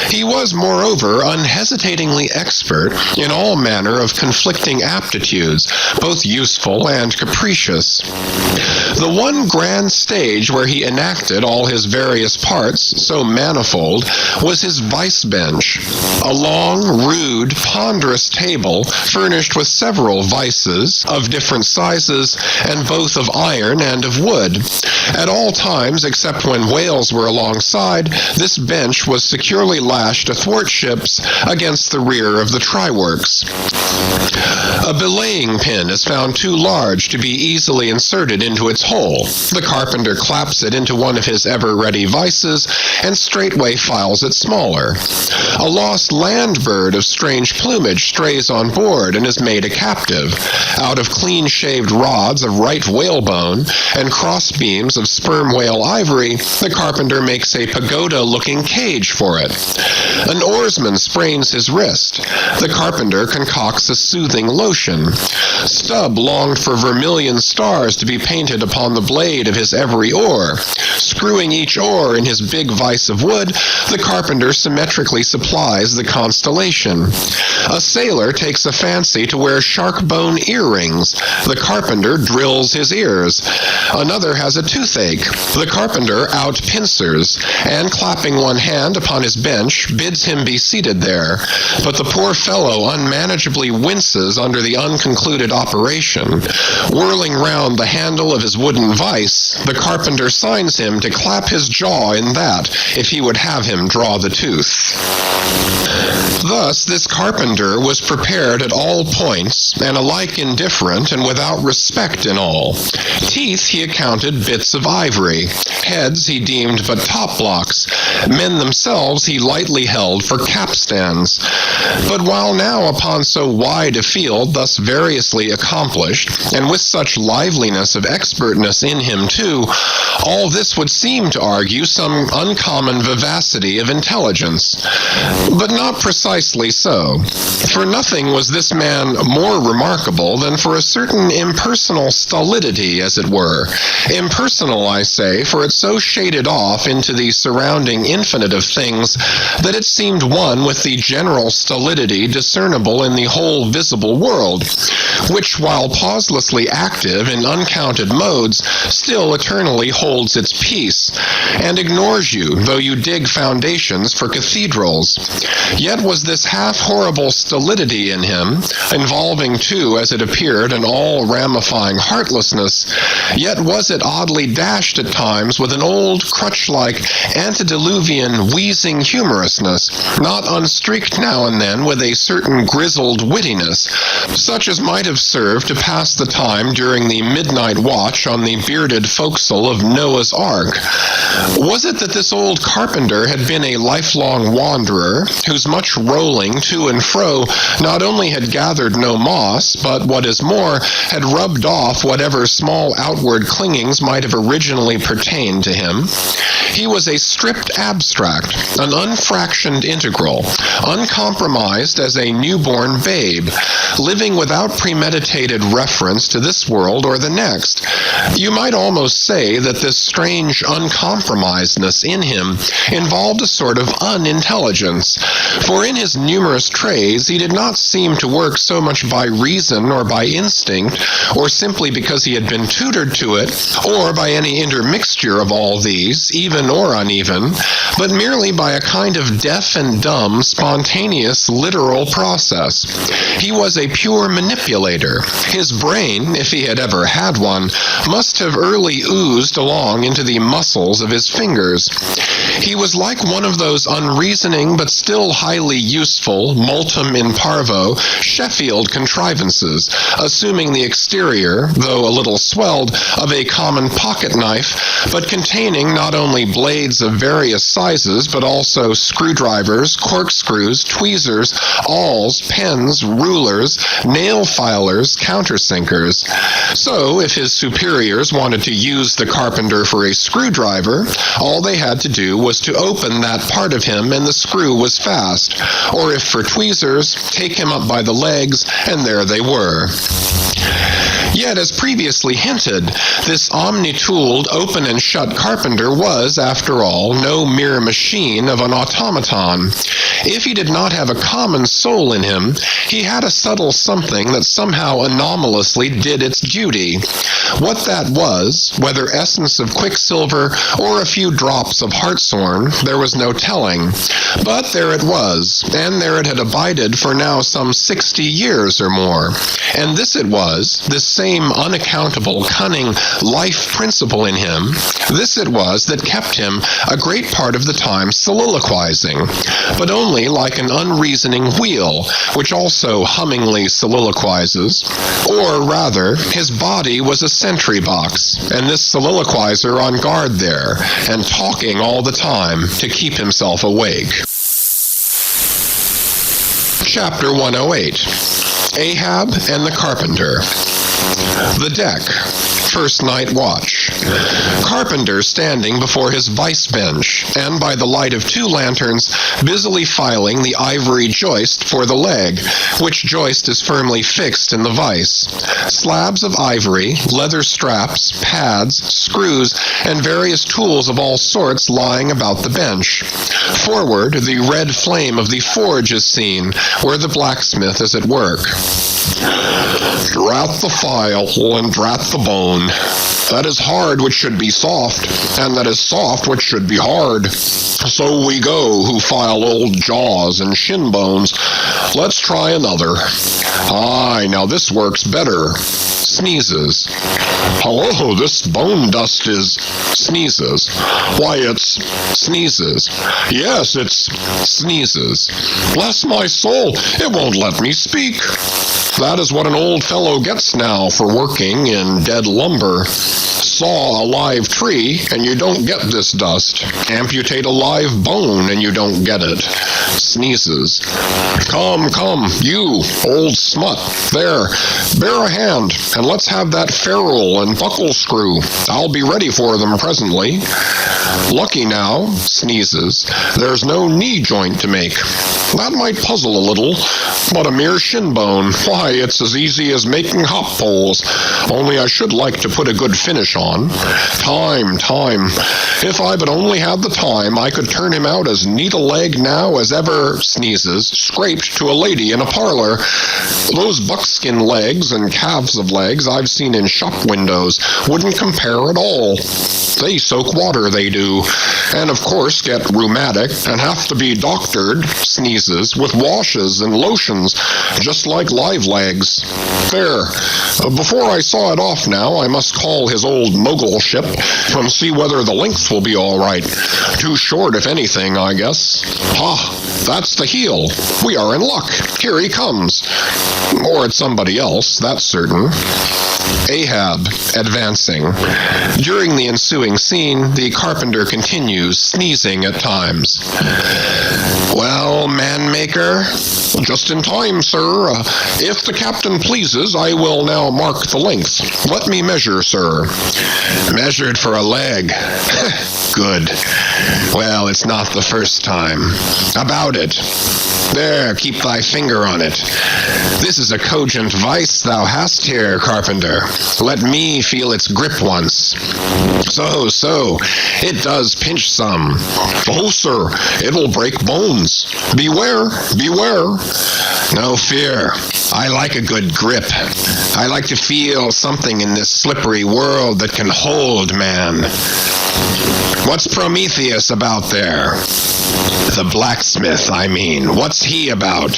he was, moreover, unhesitatingly expert in all manner of conflicting aptitudes, both useful and capricious. The one grand stage where he enacted all his various parts, so manifold, was his vice bench, a long, rude, ponderous table furnished with several vices of different sizes, and both of iron and of wood. At all times, except when whales were alongside, this bench was securely lashed athwartships against the rear of the try-works. A belaying pin is found too large to be easily inserted into its hole. The carpenter claps it into one of his ever-ready vices, and straightway files it smaller. A lost land bird of strange plumage strays on board and is made a captive. Out of clean-shaved rods of right whalebone and cross-beams of sperm whale ivory, the carpenter makes a pagoda-looking cage for it. An oarsman sprains his wrist. The carpenter concocts a soothing lotion. Stubb longed for vermilion stars to be painted upon the blade of his every oar. Screwing each oar in his big vise of wood, the carpenter symmetrically supplies the constellation. A sailor takes a fancy to wear shark-bone earrings. The carpenter drills his ears. Another has a toothache. The carpenter out-pincers, and clapping one hand upon his bench, bids him be seated there. But the poor fellow unmanageably winces under the unconcluded operation. Whirling round the handle of his wooden vice, the carpenter signs him to clap his jaw in that, if he would have him draw the tooth. Thus this carpenter was prepared at all points, and alike indifferent and without respect in all. Teeth he accounted bits of ivory. Heads he deemed but top blocks. Men themselves he lightly held for capstans. But while now upon so wide a field, thus variously accomplished, and with such liveliness of expertness in him too, all this would seem to argue some uncommon vivacity of intelligence. But not precisely so. For nothing was this man more remarkable than for a certain impersonal stolidity, as it were. Impersonal, I say, for it so shaded off into the surrounding infinite of things that it seemed one with the general stolidity discernible in the whole visible world, which, while pauselessly active in uncounted modes, still eternally holds its peace, and ignores you, though you dig foundations for cathedrals. Yet was this half-horrible stolidity in him, involving too, as it appeared, an all-ramifying heartlessness, yet was it oddly dashed at times with an old, crutch-like, antediluvian, wheezing humorousness, not unstreaked now and then with a certain grizzled wittiness, such as might have served to pass the time during the midnight watch on the bearded forecastle of Noah's Ark. Was it that this old carpenter had been a lifelong wanderer, whose much rolling to and fro not only had gathered no moss, but, what is more, had rubbed off whatever small outward clingings might have originally pertained to him? He was a stripped abstract, an unfractioned integral, uncompromised as a newborn babe, living without premeditated reference to this world or the next. You might almost say that this strange uncompromisedness in him involved a sort of unintelligence, for in his numerous trays he did not seem to work so much by reason or by instinct, or simply because he had been tutored to it, or by any intermixture of all these, even or uneven, but merely by a kind of deaf and dumb, spontaneous, literal process. He was a pure manipulator. His brain, if he had ever had one, must have early oozed along into the muscles of his fingers. He was like one of those unreasoning but still highly useful, multum in parvo, Sheffield contrivances, assuming the exterior, though a little swelled, of a common pocket knife, but containing not only blades of various sizes, but also screwdrivers, corkscrews, tweezers, awls, pens, rulers, nail filers, countersinkers. So, if his superiors wanted to use the carpenter for a screwdriver, all they had to do was to open that part of him and the screw was fast, or if for tweezers, take him up by the legs, and there they were. Yet, as previously hinted, this omni-tooled, open and shut carpenter was, after all, no mere machine of an automaton. If he did not have a common soul in him, he had a subtle something that somehow anomalously did its duty. What that was, whether essence of quicksilver or a few drops of hartshorn, there was no telling. But there it was, and there it had abided for now some 60 years or more. And this it was, this same unaccountable, cunning life principle in him, this it was that kept him a great part of the time soliloquizing, but only like an unreasoning wheel, which also hummingly soliloquizes. Or rather, his body was a sentry box, and this soliloquizer on guard there, and talking all the time to keep himself awake. Chapter 108. Ahab and the Carpenter. The deck. First night watch. Carpenter standing before his vice bench, and by the light of 2 lanterns, busily filing the ivory joist for the leg, which joist is firmly fixed in the vice. Slabs of ivory, leather straps, pads, screws, and various tools of all sorts lying about the bench. Forward, the red flame of the forge is seen, where the blacksmith is at work. Drat the file and drat the bone. That is hard which should be soft, and that is soft which should be hard. So we go who file old jaws and shin bones. Let's try another. Aye, now this works better. Sneezes. Hello, this bone dust is... Sneezes. Why, it's... Sneezes. Yes, it's... Sneezes. Bless my soul, it won't let me speak. That is what an old fellow gets now for working in dead lumber. Saw a live tree, and you don't get this dust. Amputate a live bone, and you don't get it. Sneezes. Come, come, you, old smut. There, bear a hand, and let's have that ferrule and buckle screw. I'll be ready for them presently. Lucky now, sneezes, there's no knee joint to make. That might puzzle a little, but a mere shin bone, why, it's as easy as making hop poles, only I should like to put a good finish on. Time. If I but only had the time, I could turn him out as neat a leg now as ever, sneezes, scraped to a lady in a parlor. Those buckskin legs and calves of legs I've seen in shop windows wouldn't compare at all. They soak water, they do, and of course get rheumatic and have to be doctored, sneezes, with washes and lotions, just like live legs. There. Before I saw it off now, I must call his old mogul ship and see whether the length will be all right. Too short, if anything, I guess. Ha! That's the heel. We are in luck. Here he comes. Or it's somebody else, that's certain. Ahab, advancing. During the ensuing scene, the carpenter continues, sneezing at times. Well, man-maker? Just in time, sir. If the captain pleases, I will now mark the length. Let me measure, sir. Measured for a leg. Good. Well, it's not the first time. About it. There, keep thy finger on it. This is a cogent vice thou hast here, carpenter. Let me feel its grip once. So, it does pinch some. Oh, sir, it'll break bones. Beware. No fear. I like a good grip. I like to feel something in this slippery world that can hold man. What's Prometheus about there? The blacksmith, I mean. What's he about?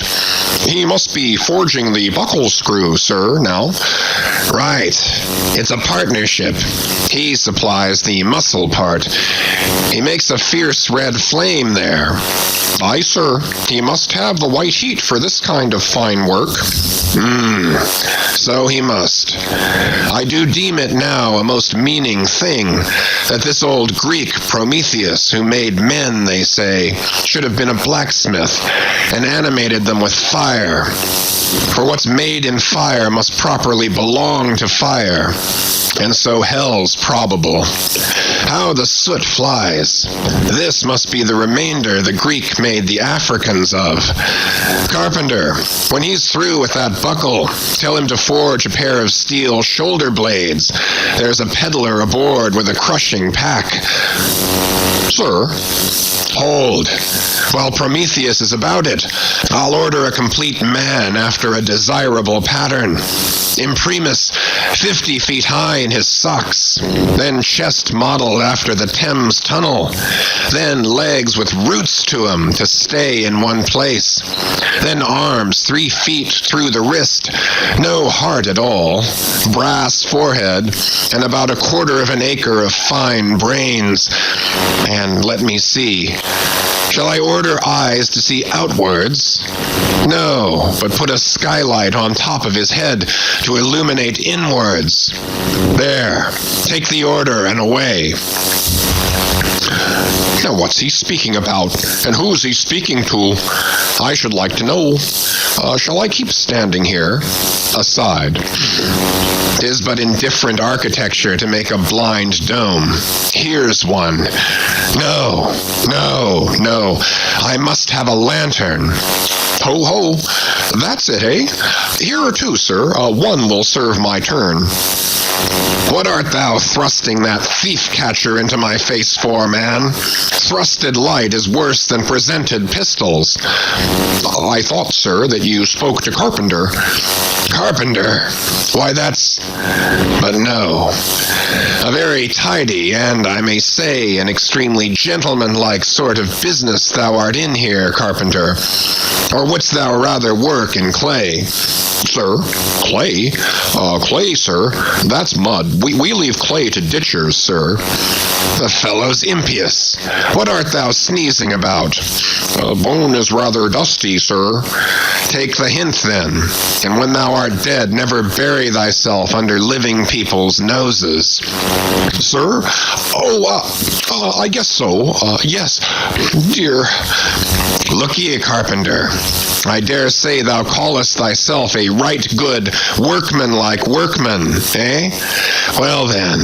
He must be forging the buckle screw, sir, now. Right. It's a partnership. He supplies the muscle part. He makes a fierce red flame there. Aye, sir. He must have the white heat for this kind of fine work. So he must. I do deem it now a most meaning thing that this old Greek Prometheus, who made men, they say, should have been a blacksmith and animated them with fire. For what's made in fire must properly belong to fire, and so hell's probable. How the soot flies! This must be the remainder the Greek made the Africans of. Carpenter, when he's through with that buckle, tell him to forge a pair of steel shoulder blades. There's a peddler aboard with a crushing pack. Sir, hold. While Prometheus is about it, I'll order a complete man after a desirable pattern. Imprimis, 50 feet high in his socks. Then chest modeled after the Thames Tunnel. Then legs with roots to 'em to stay in one place. Then arms 3 feet through the wrist. No heart at all. Brass forehead. And about 1/4 acre of fine brains. And let me see. Shall I order eyes to see outwards? No, but put a skylight on top of his head to illuminate inwards. There, take the order and away. Now what's he speaking about, and who's he speaking to? I should like to know. Shall I keep standing here? Aside. 'Tis but indifferent architecture to make a blind dome. Here's one. No. I must have a lantern. Ho, that's it, eh? Here are two, sir. One will serve my turn. What art thou thrusting that thief-catcher into my face for, man? Thrusted light is worse than presented pistols. I thought, sir, that you spoke to Carpenter. Carpenter? Why, that's... But no. A very tidy, and I may say an extremely gentlemanlike sort of business thou art in here, Carpenter. Or wouldst thou rather work in clay? Sir, clay? Clay, sir? That's mud. We leave clay to ditchers, sir. The fellow's impious. What art thou sneezing about? Bone is rather dusty, sir. Take the hint, then, and when thou art dead, never bury thyself under living people's noses. Sir? I guess so. Yes. Dear. Look ye, Carpenter. I dare say thou callest thyself a right good, workmanlike workman, eh? Well then,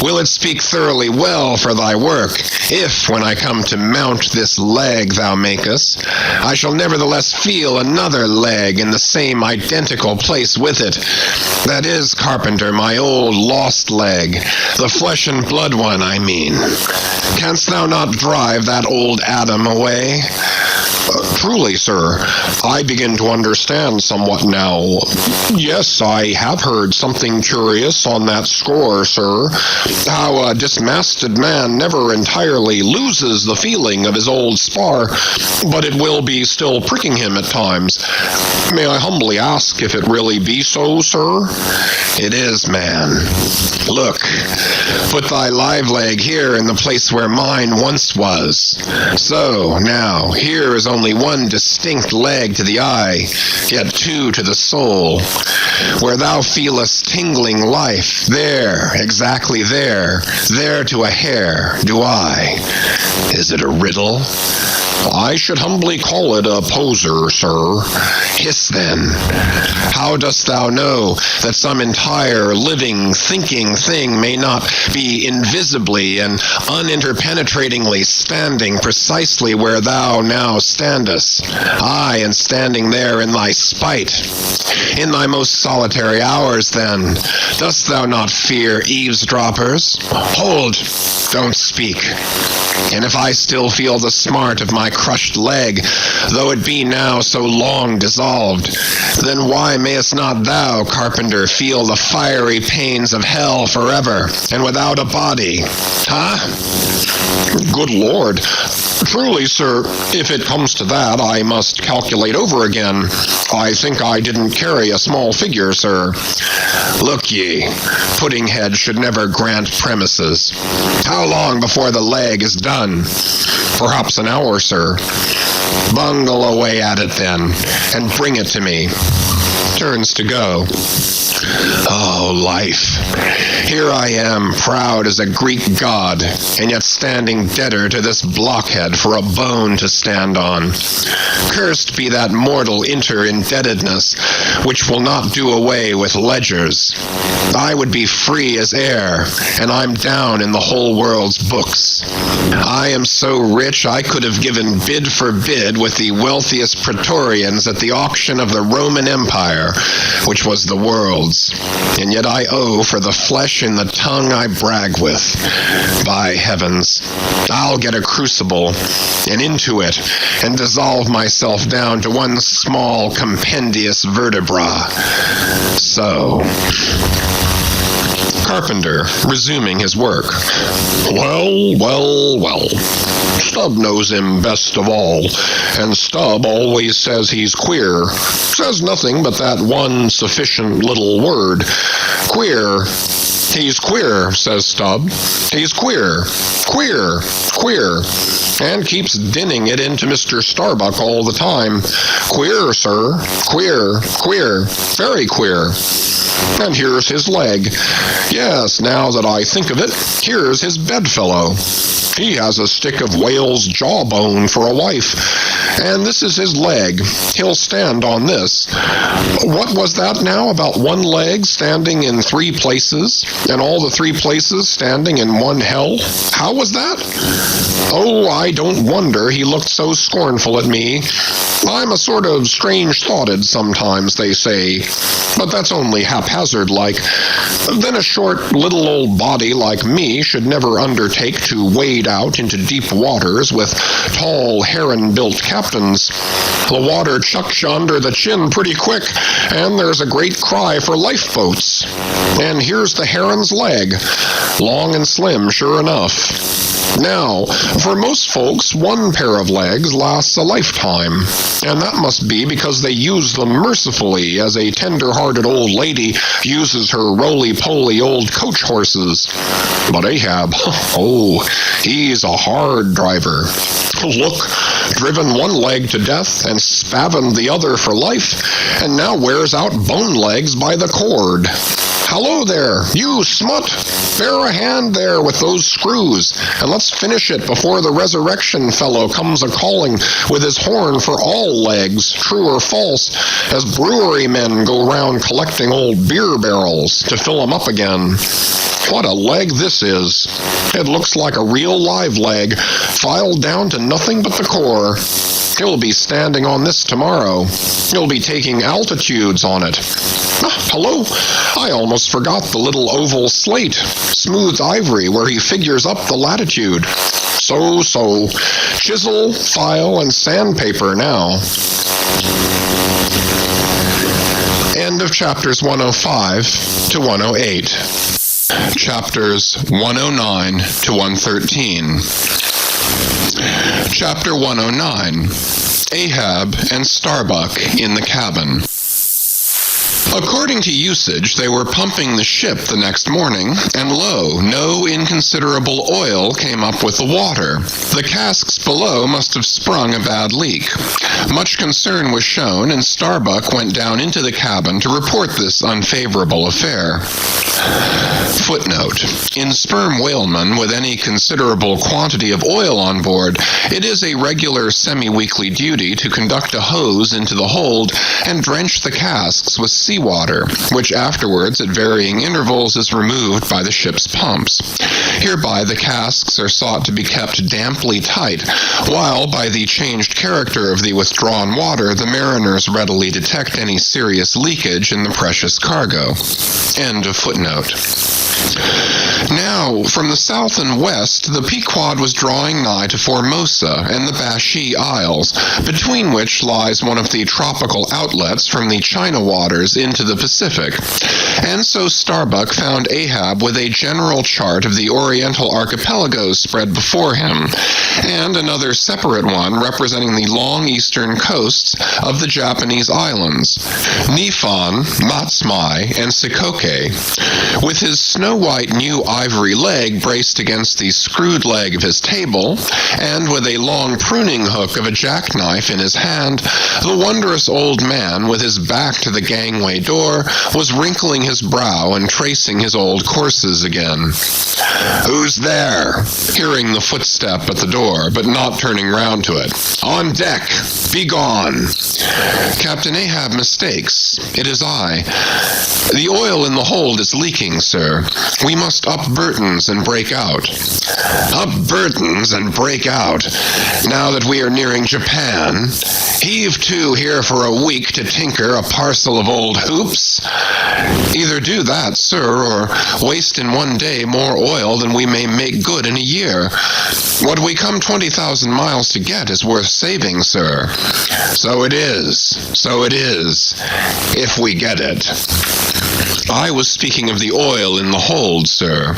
will it speak thoroughly well for thy work, if, when I come to mount this leg thou makest, I shall nevertheless feel another leg in the same identical place with it. That is, Carpenter, my old lost leg, the flesh and blood one, I mean. Canst thou not drive that old Adam away? Truly, sir, I begin to understand somewhat now. Yes, I have heard something curious on that score, sir. How a dismasted man never entirely loses the feeling of his old spar, but it will be still pricking him at times. May I humbly ask if it really be so, sir? It is, man. Look, put thy live leg here in the place where mine once was. So, now, here is only one distinct leg to the eye, yet two to the soul. Where thou feelest tingling life, there, exactly there to a hair do I. Is it a riddle? I should humbly call it a poser, sir. Hiss then. How dost thou know that some entire, living, thinking thing may not be invisibly and uninterpenetratingly standing precisely where thou now standest? Aye, and standing there in thy spite. In thy most solitary hours, then, dost thou not fear eavesdroppers? Hold, don't speak. And if I still feel the smart of my crushed leg, though it be now so long dissolved, then why mayest not thou, carpenter, feel the fiery pains of hell forever, and without a body? Huh? Good Lord. Truly, sir, if it comes to that, I must calculate over again. I think I didn't carry a small figure, sir. Look ye, Puddinghead should never grant premises. How long before the leg is done? Perhaps an hour, sir. Bungle away at it then, and bring it to me. Turns to go. Oh, life. Here I am, proud as a Greek god, and yet standing debtor to this blockhead for a bone to stand on. Cursed be that mortal inter-indebtedness, which will not do away with ledgers. I would be free as air, and I'm down in the whole world's books. I am so rich I could have given bid for bid with the wealthiest praetorians at the auction of the Roman Empire, which was the world's. And yet I owe for the flesh in the tongue I brag with. By heavens, I'll get a crucible, and into it, and dissolve myself down to one small compendious vertebra. So... Carpenter, resuming his work. Well. Stubb knows him best of all, and Stubb always says he's queer. Says nothing but that one sufficient little word. Queer. He's queer, says Stubb. He's queer. Queer. And keeps dinning it into Mr. Starbuck all the time. Queer, sir. Queer. Very queer. And here's his leg. Yes, now that I think of it, here's his bedfellow. He has a stick of whale's jawbone for a wife, and this is his leg. He'll stand on this. What was that now about one leg standing in 3 places, and all the 3 places standing in one hell? How was that? Oh, I don't wonder he looked so scornful at me. I'm a sort of strange-thoughted sometimes, they say, but that's only haphazard-like. Then a short, little old body like me should never undertake to wade out into deep waters with tall, heron-built captains. The water chucks you under the chin pretty quick, and there's a great cry for lifeboats. And here's the heron's leg, long and slim, sure enough. Now, for most folks, one pair of legs lasts a lifetime, and that must be because they use them mercifully, as a tender-hearted old lady uses her roly-poly old coach horses. But Ahab, oh, he's a hard driver. Look, driven one leg to death and spavined the other for life, and now wears out bone legs by the cord. Hello there, you smut! Bear a hand there with those screws, and let's finish it before the resurrection fellow comes a-calling with his horn for all legs, true or false, as brewery men go round collecting old beer barrels to fill 'em up again. What a leg this is. It looks like a real live leg, filed down to nothing but the core. He'll be standing on this tomorrow. He'll be taking altitudes on it. Hello, I almost forgot the little oval slate, smooth ivory, where he figures up the latitude. So, chisel, file, and sandpaper now. End of chapters 105 to 108. Chapters 109 to 113. Chapter 109, Ahab and Starbuck in the cabin. According to usage, they were pumping the ship the next morning, and lo, no inconsiderable oil came up with the water. The casks below must have sprung a bad leak. Much concern was shown, and Starbuck went down into the cabin to report this unfavorable affair. Footnote: in sperm whalemen with any considerable quantity of oil on board, it is a regular semi-weekly duty to conduct a hose into the hold and drench the casks with seawater, which afterwards at varying intervals is removed by the ship's pumps. Hereby the casks are sought to be kept damply tight, while by the changed character of the withdrawn water the mariners readily detect any serious leakage in the precious cargo. End of footnote. Now, from the south and west, the Pequod was drawing nigh to Formosa and the Bashee Isles, between which lies one of the tropical outlets from the China waters into the Pacific. And so Starbuck found Ahab with a general chart of the Oriental archipelagos spread before him, and another separate one representing the long eastern coasts of the Japanese islands, Niphon, Matsumai, and Shikoke. With his snow-white new ivory leg braced against the screwed leg of his table, and with a long pruning hook of a jackknife in his hand, the wondrous old man, with his back to the gangway door, was wrinkling his brow and tracing his old courses again. "Who's there?" hearing the footstep at the door, but not turning round to it. "On deck! Be gone!" "Captain Ahab mistakes. It is I. The oil in the hold is leaking, sir. We must up Burton's and break out." "Up Burton's and break out? Now that we are nearing Japan? Heave to here for a week to tinker a parcel of old hoops? Either do that, sir, or waste in one day more oil than we may make good in a year. What we come 20,000 miles to get is worth saving, sir." So it is, if we get it. "I was speaking of the oil in the hold, sir,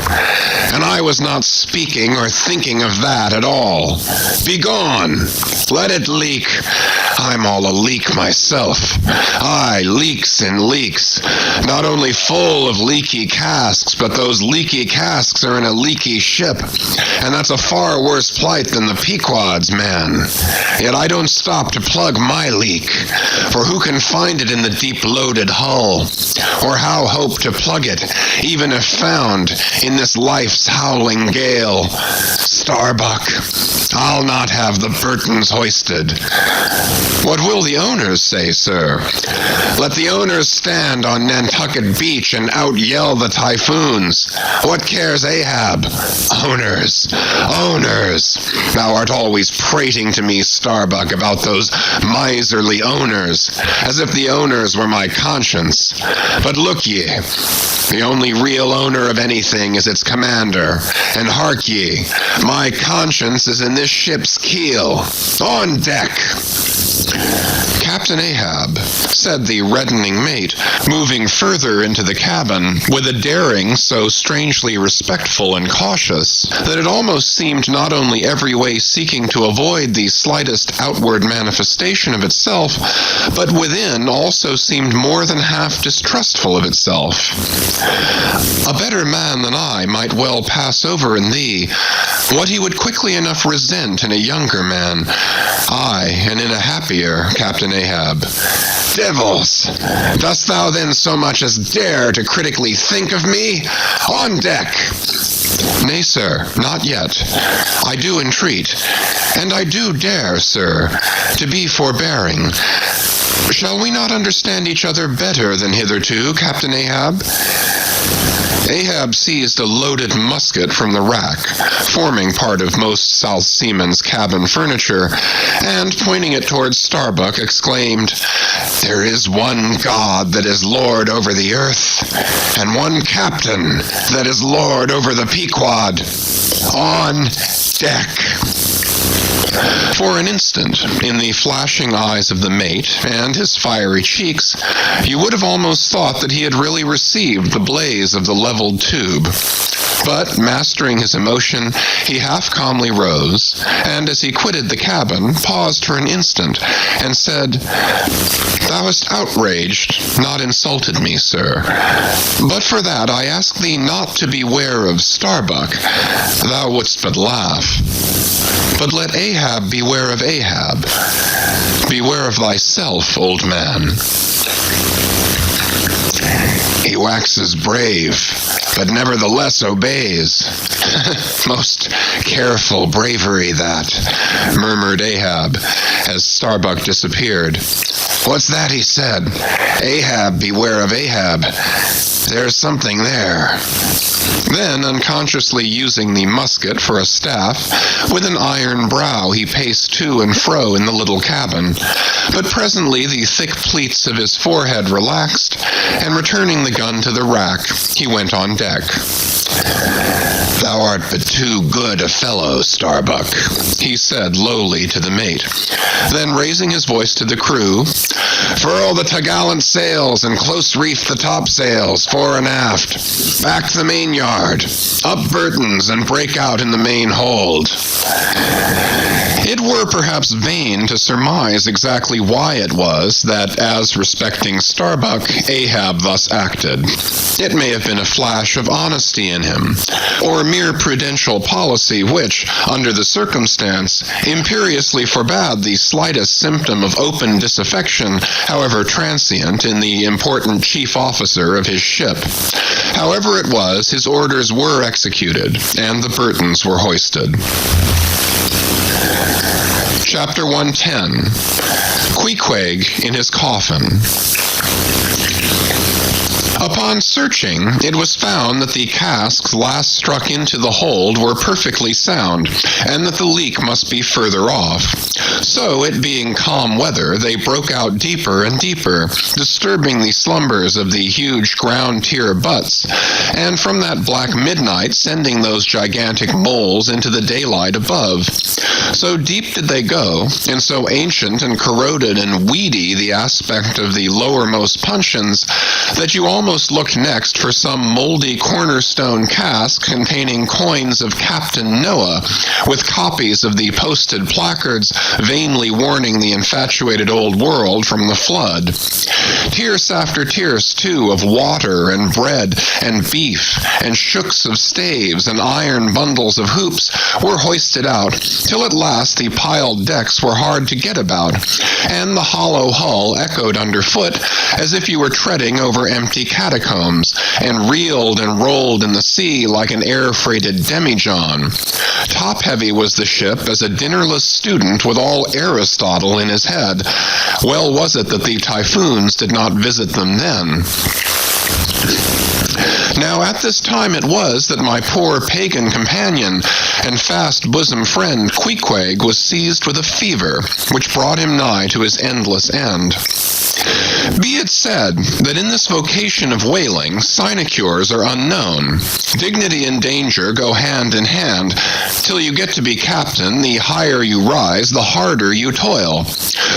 and I was not speaking or thinking of that at all. Begone! Let it leak. I'm all a leak myself. Aye, leaks and leaks. Not only full of leaky casks, but those leaky casks are in a leaky ship, and that's a far worse plight than the Pequod's, man. Yet I don't stop to plug my leak, for who can find it in the deep-loaded hull? Or how hope to plug it, even if found, in this life's howling gale? Starbuck, I'll not have the Burtons hoisted." "What will the owners say, sir?" "Let the owners stand on Nantucket Beach and out-yell the typhoons. What cares Ahab? Owners, owners. Thou art always prating to me, Starbuck, about those miserly owners, as if the owners were my conscience. But look ye, the only real owner of anything is its commander, and hark ye, my conscience is in this ship's keel. On deck!" "Captain Ahab," said the reddening mate, moving further into the cabin, with a daring so strangely respectful and cautious that it almost seemed not only every way seeking to avoid the slightest outward manifestation of itself, but within also seemed more than half distrustful of itself. "A better man than I might well pass over in thee what he would quickly enough resent in a younger man. Aye, and in a happier, Captain Ahab." "Devils! Dost thou then so much as dare to critically think of me? On deck!" "Nay, sir, not yet. I do entreat, and I do dare, sir, to be forbearing. Shall we not understand each other better than hitherto, Captain Ahab?" Ahab seized a loaded musket from the rack, forming part of most South Seamen's cabin furniture, and, pointing it towards Starbuck, exclaimed, "There is one God that is Lord over the earth, and one Captain that is Lord over the Pequod. On deck!" For an instant, in the flashing eyes of the mate and his fiery cheeks, you would have almost thought that he had really received the blaze of the leveled tube. But, mastering his emotion, he half calmly rose, and as he quitted the cabin, paused for an instant, and said, "Thou hast outraged, not insulted me, sir. But for that I ask thee not to beware of Starbuck. Thou wouldst but laugh. But let Ahab beware of Ahab. Beware of thyself, old man. He waxes brave, but nevertheless obeys." "Most careful bravery that," murmured Ahab, as Starbuck disappeared. "What's that?" he said. "Ahab, beware of Ahab. There's something there." Then, unconsciously using the musket for a staff, with an iron brow he paced to and fro in the little cabin. But presently the thick pleats of his forehead relaxed, and returning the gun to the rack, he went on deck. "Thou art but too good a fellow, Starbuck," he said lowly to the mate. Then, raising his voice to the crew, "Furl the topgallant sails and close reef the topsails, fore and aft. Back the mainyard. Up Burtons and break out in the main hold." It were perhaps vain to surmise exactly why it was that, as respecting Starbuck, Ahab thus acted. It may have been a flash of honesty in him, or mere prudential policy which, under the circumstance, imperiously forbade the slightest symptom of open disaffection, however transient, in the important chief officer of his ship. However it was, his orders were executed, and the Burtons were hoisted. Chapter 110. Queequeg in his coffin. Upon searching, it was found that the casks last struck into the hold were perfectly sound, and that the leak must be further off. So, it being calm weather, they broke out deeper and deeper, disturbing the slumbers of the huge ground-tier butts, and from that black midnight sending those gigantic moles into the daylight above. So deep did they go, and so ancient and corroded and weedy the aspect of the lowermost puncheons, that you almost looked next for some moldy cornerstone cask containing coins of Captain Noah, with copies of the posted placards vainly warning the infatuated old world from the flood. Tierce after tierce, too, of water and bread and beef and shooks of staves and iron bundles of hoops were hoisted out, till at last the piled decks were hard to get about, and the hollow hull echoed underfoot as if you were treading over empty catacombs, and reeled and rolled in the sea like an air-freighted demijohn. Top-heavy was the ship as a dinnerless student with all Aristotle in his head. Well was it that the typhoons did not visit them then. Now at this time it was that my poor pagan companion and fast bosom friend Queequeg was seized with a fever, which brought him nigh to his endless end. Be it said that in this vocation of whaling, sinecures are unknown. Dignity and danger go hand in hand. Till you get to be captain, the higher you rise, the harder you toil.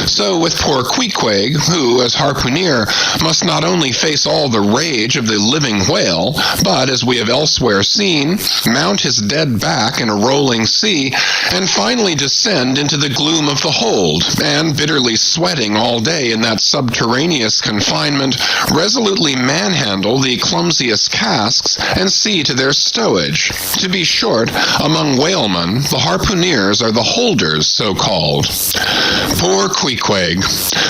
So with poor Queequeg, who, as harpooner, must not only face all the rage of the living whale, but, as we have elsewhere seen, mount his dead back in a rolling sea, and finally descend into the gloom of the hold, and, bitterly sweating all day in that subterraneous confinement, resolutely manhandle the clumsiest casks and see to their stowage. To be short, among whalemen, the harpooneers are the holders, so-called. Poor Queequeg.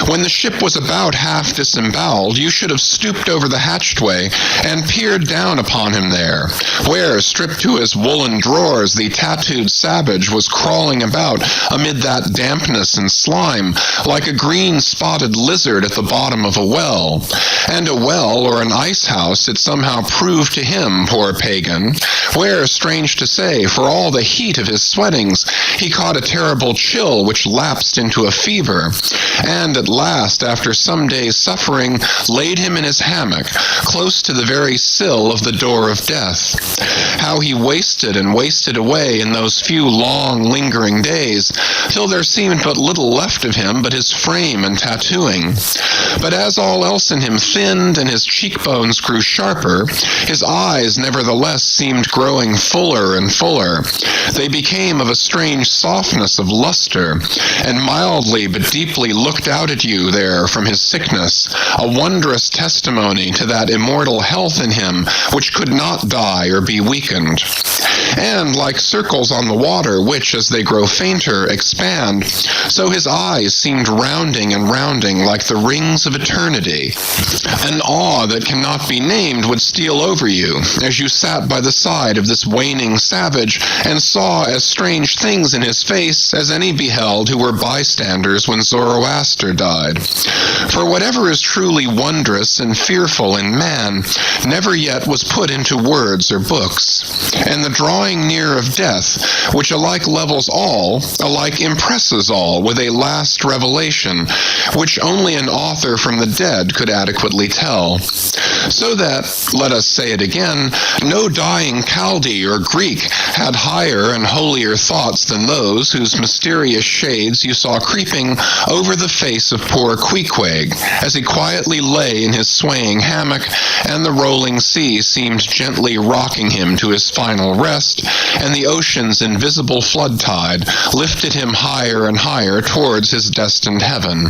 When the ship was about half disemboweled, you should have stooped over the hatchway and peered down upon him there, where, stripped to his woolen drawers, the tattooed savage was crawling about amid that dampness and slime, like a green-spotted lizard at the bottom of a well. And a well or an ice house it somehow proved to him, poor pagan, where, strange to say, for all the heat of his sweatings, he caught a terrible chill which lapsed into a fever, and at last, after some days' suffering, laid him in his hammock, close to the very sill of the door of death. How he wasted and wasted away in those few long, lingering days, till there seemed but little left of him but his frame and tattooing. But as all else in him thinned and his cheekbones grew sharper, his eyes nevertheless seemed growing fuller and fuller. They became of a strange softness of luster, and mildly but deeply looked out at you there from his sickness, a wondrous testimony to that immortal health in him which could not die or be weakened. And like circles on the water, which, as they grow fainter, expand, so his eyes seemed rounding and rounding like the rings of eternity. An awe that cannot be named would steal over you, as you sat by the side of this waning savage, and saw as strange things in his face as any beheld who were bystanders when Zoroaster died. For whatever is truly wondrous and fearful in man, never yet was put into words or books. And the drawing near of death, which alike levels all, alike impresses all with a last revelation, which only an author from the dead could adequately tell. So that, let us say it again, no dying Chaldee or Greek had higher and holier thoughts than those whose mysterious shades you saw creeping over the face of poor Queequeg, as he quietly lay in his swaying hammock, and the rolling sea seemed gently rocking him to his final rest, and the ocean's invisible flood tide lifted him higher and higher towards his destined heaven.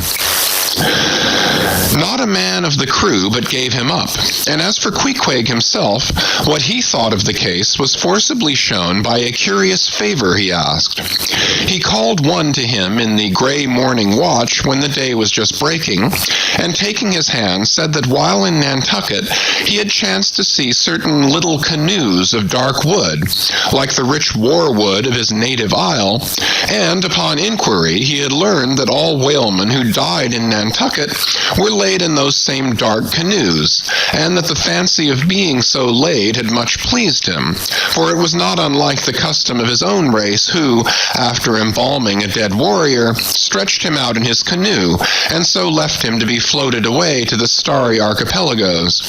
Not a man of the crew but gave him up, and as for Queequeg himself, what he thought of the case was forcibly shown by a curious favor he asked. He called one to him in the gray morning watch when the day was just breaking, and taking his hand said that while in Nantucket he had chanced to see certain little canoes of dark wood, like the rich war wood of his native isle, and upon inquiry he had learned that all whalemen who died in Nantucket were laid in those same dark canoes, and that the fancy of being so laid had much pleased him, for it was not unlike the custom of his own race, who, after embalming a dead warrior, stretched him out in his canoe, and so left him to be floated away to the starry archipelagos.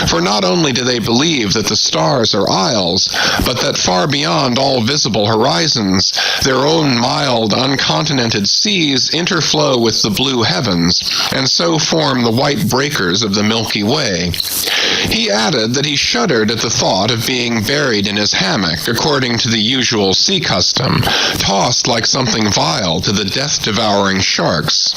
For not only do they believe that the stars are isles, but that far beyond all visible horizons, their own mild, uncontinented seas interflow with the blue heavens, and so form the white breakers of the Milky Way. He added that he shuddered at the thought of being buried in his hammock, according to the usual sea custom, tossed like something vile to the death-devouring sharks.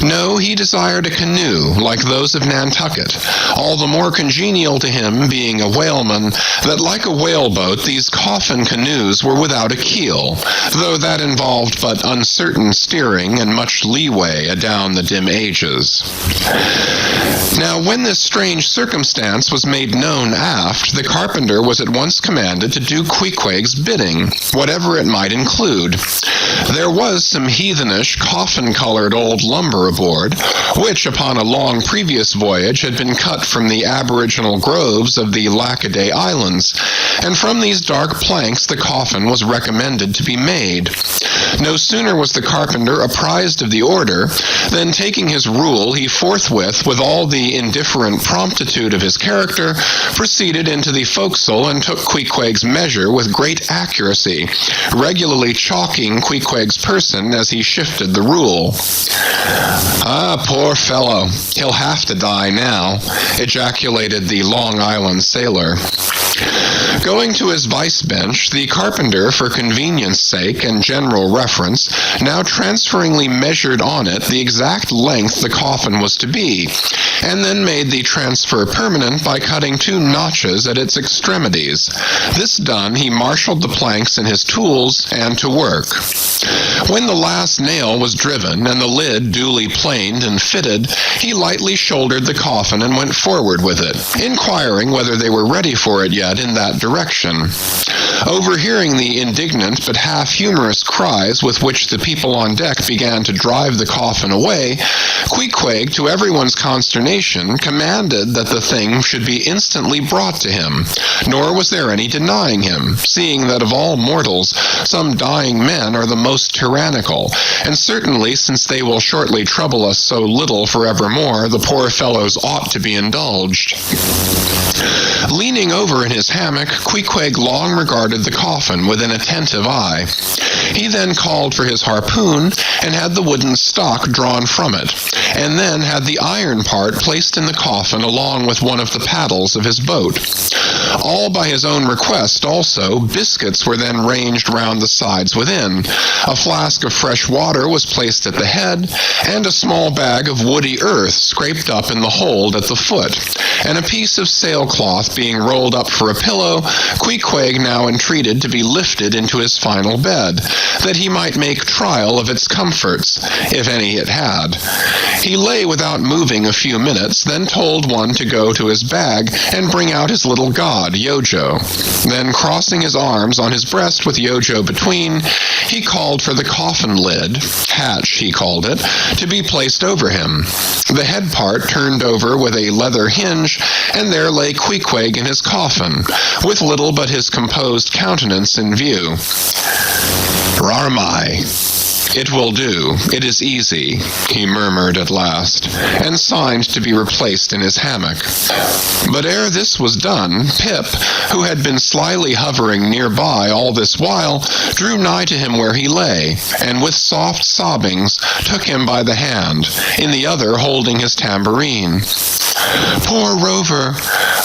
No, he desired a canoe, like those of Nantucket, all the more congenial to him, being a whaleman, that like a whaleboat these coffin canoes were without a keel, though that involved but uncertain steering and much leeway adown the dim ages. Now, when this strange circumstance was made known aft, the carpenter was at once commanded to do Queequeg's bidding, whatever it might include. There was some heathenish, coffin-colored old lumber aboard, which upon a long previous voyage had been cut from the aboriginal groves of the Lackaday Islands, and from these dark planks the coffin was recommended to be made. No sooner was the carpenter apprised of the order, than taking his rule, he forthwith, with all the indifferent promptitude of his character, proceeded into the forecastle and took Queequeg's measure with great accuracy, regularly chalking Queequeg's person as he shifted the rule. "Ah, poor fellow, he'll have to die now," ejaculated the Long Island sailor. Going to his vice bench, the carpenter, for convenience sake and general reference, now transferringly measured on it the exact length the coffin was to be, and then made the transfer permanent by cutting 2 notches at its extremities. This done, he marshaled the planks and his tools, and to work. When the last nail was driven and the lid duly planed and fitted, he lightly shouldered the coffin and went forward with it, inquiring whether they were ready for it yet in that direction. Overhearing the indignant but half-humorous cries with which the people on deck began to drive the coffin away, Queequeg, to everyone's consternation, commanded that the thing should be instantly brought to him, nor was there any denying him, seeing that of all mortals some dying men are the most tyrannical, and certainly since they will shortly trouble us so little forevermore, the poor fellows ought to be indulged. Leaning over in his hammock, Queequeg long regarded the coffin with an attentive eye. He then called for his harpoon and had the wooden stock drawn from it, and then had the iron part placed in the coffin along with one of the paddles of his boat. All by his own request also, biscuits were then ranged round the sides within. A flask of fresh water was placed at the head, and a small bag of woody earth scraped up in the hold at the foot, and a piece of sailcloth being rolled up for a pillow, Queequeg now entreated to be lifted into his final bed, that he might make trial of its comforts, if any it had. He lay without moving a few minutes, then told one to go to his bag and bring out his little god, Yojo. Then, crossing his arms on his breast with Yojo between, he called for the coffin lid, hatch he called it, to be placed over him. The head part turned over with a leather hinge, and there lay Queequeg in his coffin, with little but his composed countenance in view. "Rarmai, it will do. It is easy," he murmured at last, and signed to be replaced in his hammock. But ere this was done, Pip, who had been slyly hovering nearby all this while, drew nigh to him where he lay, and with soft sobbings took him by the hand, in the other holding his tambourine. "Poor rover,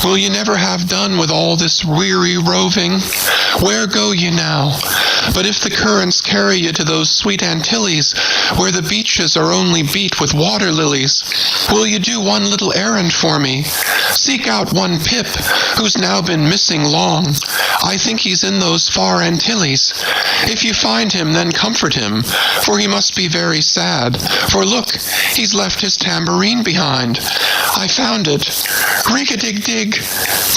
will ye never have done with all this weary roving? Where go ye now? But if the currents carry ye to those sweet Antilles, where the beaches are only beat with water lilies, will ye do one little errand for me? Seek out one Pip, who's now been missing long. I think he's in those far Antilles. If you find him, then comfort him, for he must be very sad. For look, he's left his tambourine behind. I found it. Rig-a-dig-dig.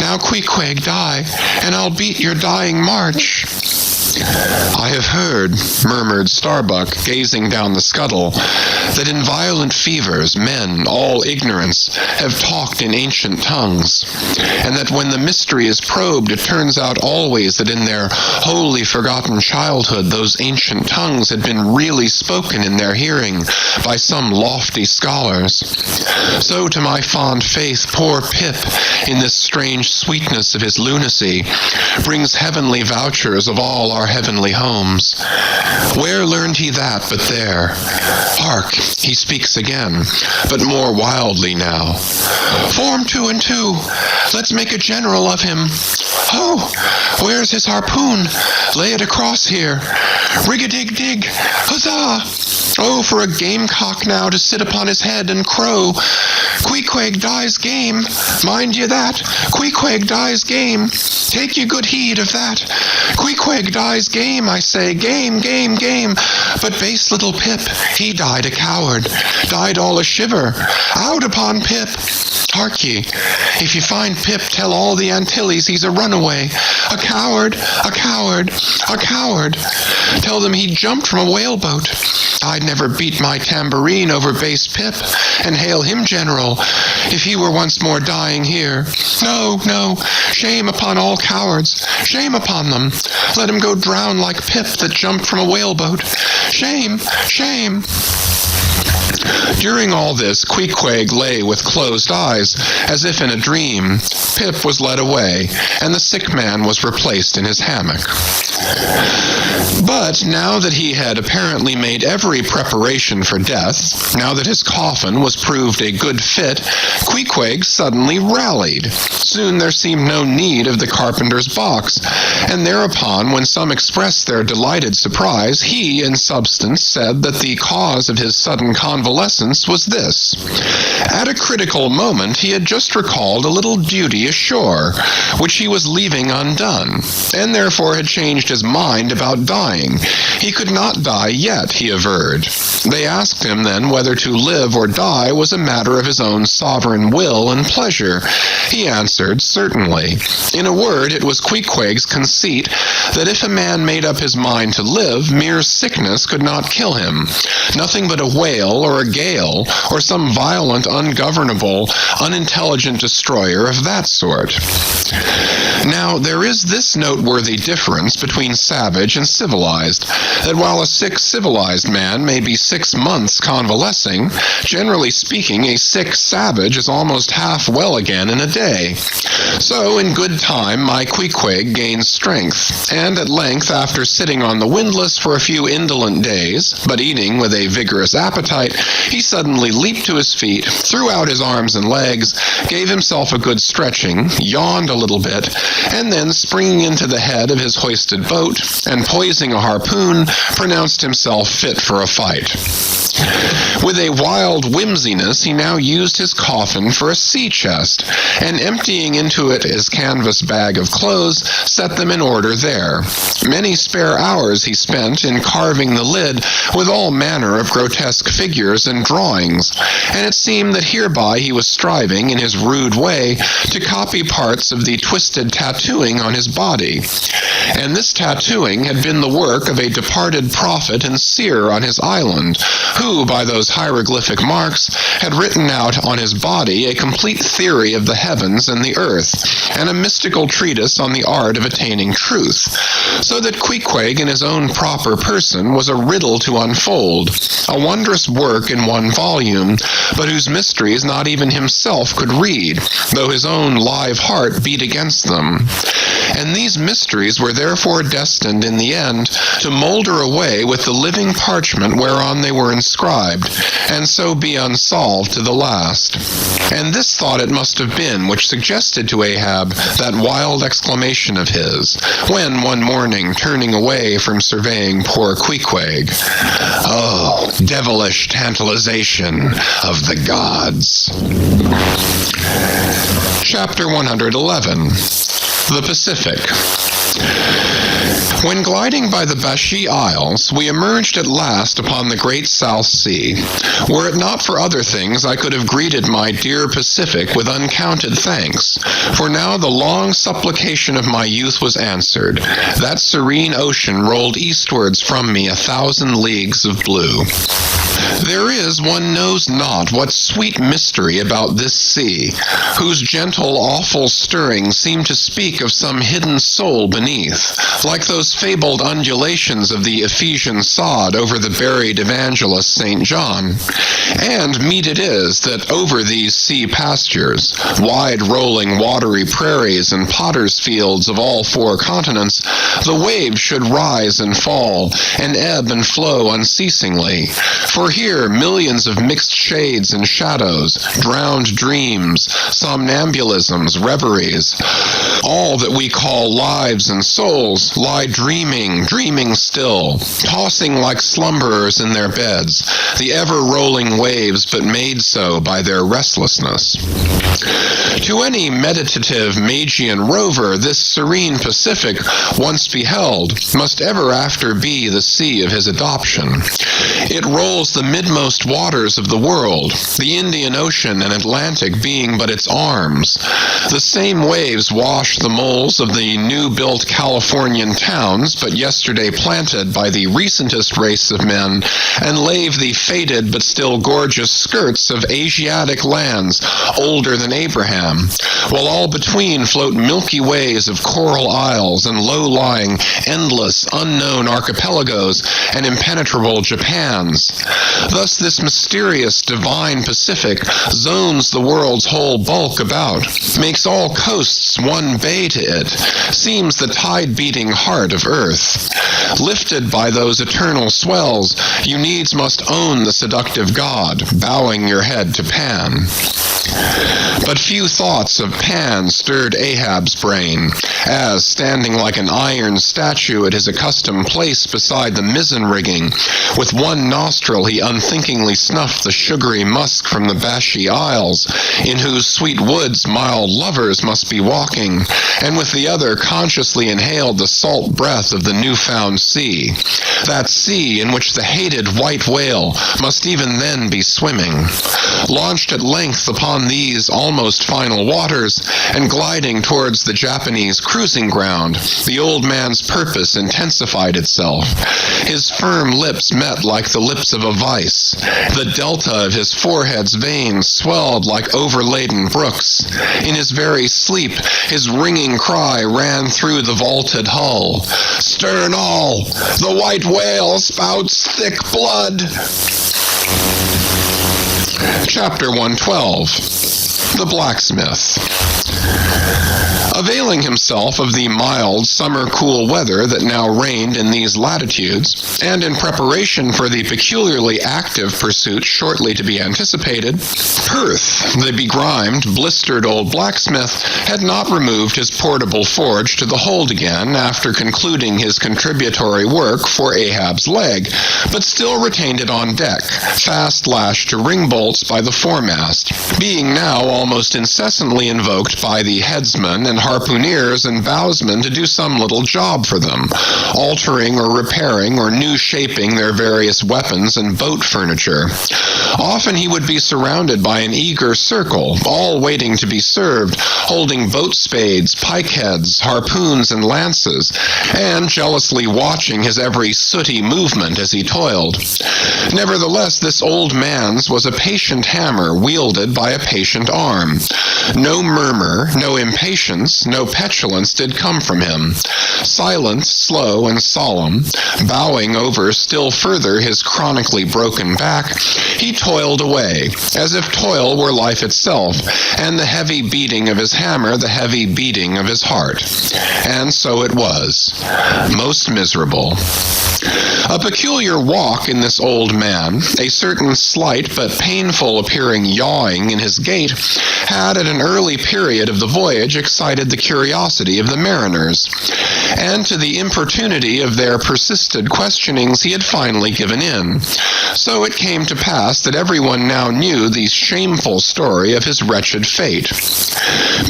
Now Queequeg die, and I'll beat your dying march." "I have heard," murmured Starbuck, gazing down the scuttle, "that in violent fevers men, all ignorance, have talked in ancient tongues, and that when the mystery is probed, it turns out always that in their wholly forgotten childhood those ancient tongues had been really spoken in their hearing by some lofty scholars. So to my fond faith, poor Pip, in this strange sweetness of his lunacy, brings heavenly vouchers of all our heavenly homes. Where learned he that but there? Hark, he speaks again, but more wildly now. Form 2 and 2. Let's make a general of him. Oh, where's his harpoon? Lay it across here. Rig-a-dig-dig. Huzzah! Oh, for a gamecock now to sit upon his head and crow. Queequeg dies game. Mind ye that. Queequeg dies game. Take ye good heed of that. Queequeg dies game, I say. Game, game, game. But base little Pip, he died a coward. Died all a shiver. Out upon Pip. Hark ye, if you find Pip, tell all the Antilles he's a runaway. A coward, a coward, a coward. Tell them he jumped from a whaleboat. I'd never beat my tambourine over base Pip and hail him general if he were once more dying here. No, no, shame upon all cowards. Shame upon them. Let him go drown like Pip that jumped from a whaleboat. Shame, shame. During all this, Queequeg lay with closed eyes, as if in a dream. Pip was led away, and the sick man was replaced in his hammock. But now that he had apparently made every preparation for death, now that his coffin was proved a good fit, Queequeg suddenly rallied. Soon there seemed no need of the carpenter's box, and thereupon, when some expressed their delighted surprise, he, in substance, said that the cause of his sudden convalescence was this. At a critical moment, he had just recalled a little duty ashore, which he was leaving undone, and therefore had changed his mind about dying. He could not die yet, he averred. They asked him then whether to live or die was a matter of his own sovereign will and pleasure. He answered, certainly. In a word, it was Queequeg's conceit that if a man made up his mind to live, mere sickness could not kill him. Nothing but a whale or a gale, or some violent, ungovernable, unintelligent destroyer of that sort. Now, there is this noteworthy difference between savage and civilized, that while a sick civilized man may be 6 months convalescing, generally speaking, a sick savage is almost half well again in a day. So, in good time, my Queequeg gained strength, and at length, after sitting on the windlass for a few indolent days, but eating with a vigorous appetite, he suddenly leaped to his feet, threw out his arms and legs, gave himself a good stretching, yawned a little bit, and then springing into the head of his hoisted boat, and poising a harpoon, pronounced himself fit for a fight. With a wild whimsiness, he now used his coffin for a sea chest, and emptying into it his canvas bag of clothes, set them in order there. Many spare hours he spent in carving the lid with all manner of grotesque figures and drawings, and it seemed that hereby he was striving, in his rude way, to copy parts of the twisted tattooing on his body. And this tattooing had been the work of a departed prophet and seer on his island, who, by those hieroglyphic marks, had written out on his body a complete theory of the heavens and the earth, and a mystical treatise on the art of attaining truth, so that Queequeg in his own proper person was a riddle to unfold, a wondrous work in one volume, but whose mysteries not even himself could read, though his own live heart beat against them. And these mysteries were therefore destined in the end to molder away with the living parchment whereon they were inscribed, and so be unsolved to the last. And this thought it must have been which suggested to Ahab that wild exclamation of his, when one morning, turning away from surveying poor Queequeg, "Oh, devilish tantalization of the gods." Chapter 111. The Pacific. When gliding by the Bashi Isles, we emerged at last upon the great South Sea. Were it not for other things, I could have greeted my dear Pacific with uncounted thanks, for now the long supplication of my youth was answered. That serene ocean rolled eastwards from me 1,000 leagues of blue. There is, one knows not what sweet mystery about this sea, whose gentle, awful stirrings seem to speak of some hidden soul beneath, like those fabled undulations of the Ephesian sod over the buried evangelist St. John. And meet it is that over these sea pastures, wide-rolling watery prairies and potters' fields of all 4 continents, the waves should rise and fall, and ebb and flow unceasingly. For here millions of mixed shades and shadows, drowned dreams, somnambulisms, reveries, all that we call lives and souls, lie dreaming still, tossing like slumberers in their beds, the ever-rolling waves but made so by their restlessness. To any meditative Magian rover, this serene Pacific, once beheld, must ever after be the sea of his adoption. It rolls the midmost waters of the world, the Indian Ocean and Atlantic being but its arms. The same waves wash the moles of the new-built Californian towns, but yesterday planted by the recentest race of men, and lave the faded but still gorgeous skirts of Asiatic lands older than Abraham, while all between float milky ways of coral isles and low-lying, endless, unknown archipelagos and impenetrable Japans. Thus this mysterious divine Pacific zones the world's whole bulk about, makes all coasts one bay to it, seems the tide-beating heart of earth. Lifted by those eternal swells, you needs must own the seductive god, bowing your head to Pan. But few thoughts of Pan stirred Ahab's brain, as, standing like an iron statue at his accustomed place beside the mizzen rigging, with one nostril he unthinkingly snuffed the sugary musk from the Bashi Isles, in whose sweet woods mild lovers must be walking, and with the other consciously inhaled the salt breath of the new-found sea, that sea in which the hated white whale must even then be swimming. Launched at length upon these almost final waters, and gliding towards the Japanese cruising ground, the old man's purpose intensified itself. His firm lips met like the lips of a vice. The delta of his forehead's veins swelled like overladen brooks. In his very sleep, his ringing cry ran through the vaulted hull. "Stern all! The white whale spouts thick blood!" Chapter 112. The Blacksmith. Availing himself of the mild summer cool weather that now reigned in these latitudes, and in preparation for the peculiarly active pursuit shortly to be anticipated, Perth, the begrimed, blistered old blacksmith, had not removed his portable forge to the hold again after concluding his contributory work for Ahab's leg, but still retained it on deck, fast lashed to ring bolts by the foremast, being now almost incessantly invoked by the headsmen and harpooneers and bowsmen to do some little job for them, altering or repairing or new shaping their various weapons and boat furniture. Often he would be surrounded by an eager circle, all waiting to be served, holding boat spades, pike heads, harpoons, and lances, and jealously watching his every sooty movement as he toiled. Nevertheless, this old man's was a patient hammer wielded by a patient arm. No murmur, no impatience, no petulance did come from him. Silent, slow, and solemn, bowing over still further his chronically broken back, he toiled away, as if toil were life itself, and the heavy beating of his hammer the heavy beating of his heart. And so it was. Most miserable. A peculiar walk in this old man, a certain slight but painful appearing yawing in his gait, had at an early period of the voyage excited the curiosity of the mariners, and to the importunity of their persisted questionings he had finally given in. So it came to pass that everyone now knew the shameful story of his wretched fate.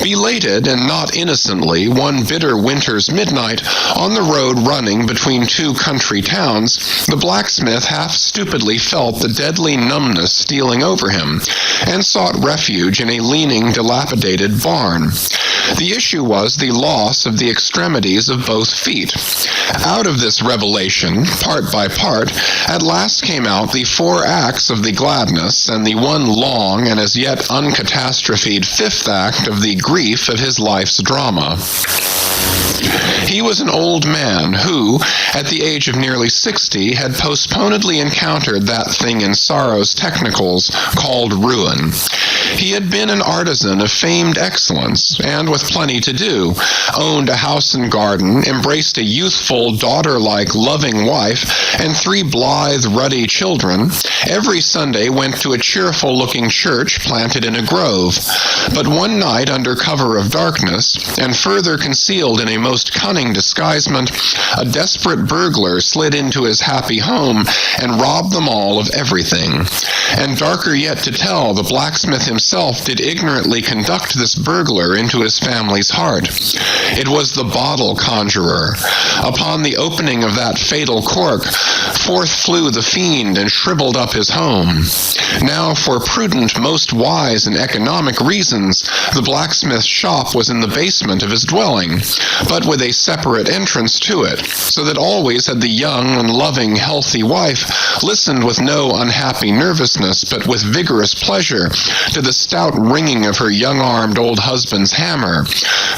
Belated and not innocently, one bitter winter's midnight, on the road running between two country towns, the blacksmith half stupidly felt the deadly numbness stealing over him, and sought refuge in a leaning, dilapidated barn. The issue was the loss of the extremities of both feet. Out of this revelation, part by part, at last came out the 4 acts of the gladness, and the one long and as yet uncatastrophed 5th act of the grief of his life's drama. He was an old man who, at the age of nearly 60, had postponedly encountered that thing in sorrow's technicals called ruin. He had been an artisan of famed excellence, and with plenty to do, owned a house and garden, embraced a youthful, daughter-like, loving wife, and 3 blithe, ruddy children, every Sunday went to a cheerful-looking church planted in a grove. But one night, under cover of darkness, and further concealed in a most cunning disguisement, a desperate burglar slid into his happy home and robbed them all of everything. And darker yet to tell, the blacksmith himself did ignorantly conduct this burglar into his family's heart. It was the bottle conjurer. Upon the opening of that fatal cork, forth flew the fiend and shriveled up his home. Now, for prudent, most wise, and economic reasons, the blacksmith's shop was in the basement of his dwelling, but with a separate entrance to it, so that always had the young and loving, healthy wife listened with no unhappy nervousness, but with vigorous pleasure, to the stout ringing of her young-armed old husband's hammer,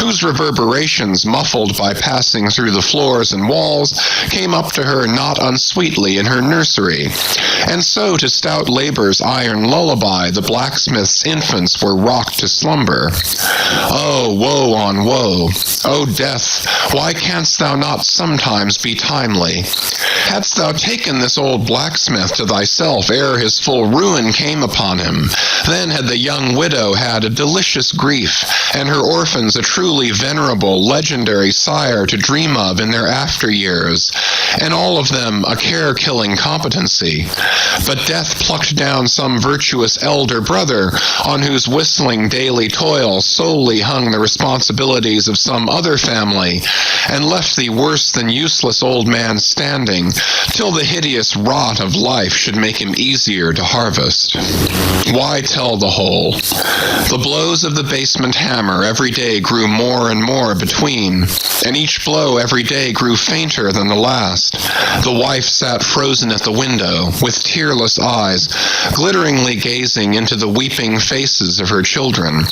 whose reverberations, muffled by passing through the floors and walls, came up to her not unsweetly in her nursery, And so to stout labor's iron lullaby the blacksmith's infants were rocked to slumber. Oh, woe on woe! O death, why canst thou not sometimes be timely? Hadst thou taken this old blacksmith to thyself ere his full ruin came upon him, then had the young widow had a delicious grief, and her orphans a truly venerable, legendary sire to dream of in their after years, and all of them a care-killing competency. But death plucked down some virtuous elder brother, on whose whistling daily toil solely hung the responsibilities of some other family, and left the worse than useless old man standing, till the hideous rot of life should make him easier to harvest. Why tell the whole? The blows of the basement hammer every day grew more and more between, and each blow every day grew fainter than the last. The wife sat frozen at the window, with tearless eyes, glitteringly gazing into the weeping faces of her children.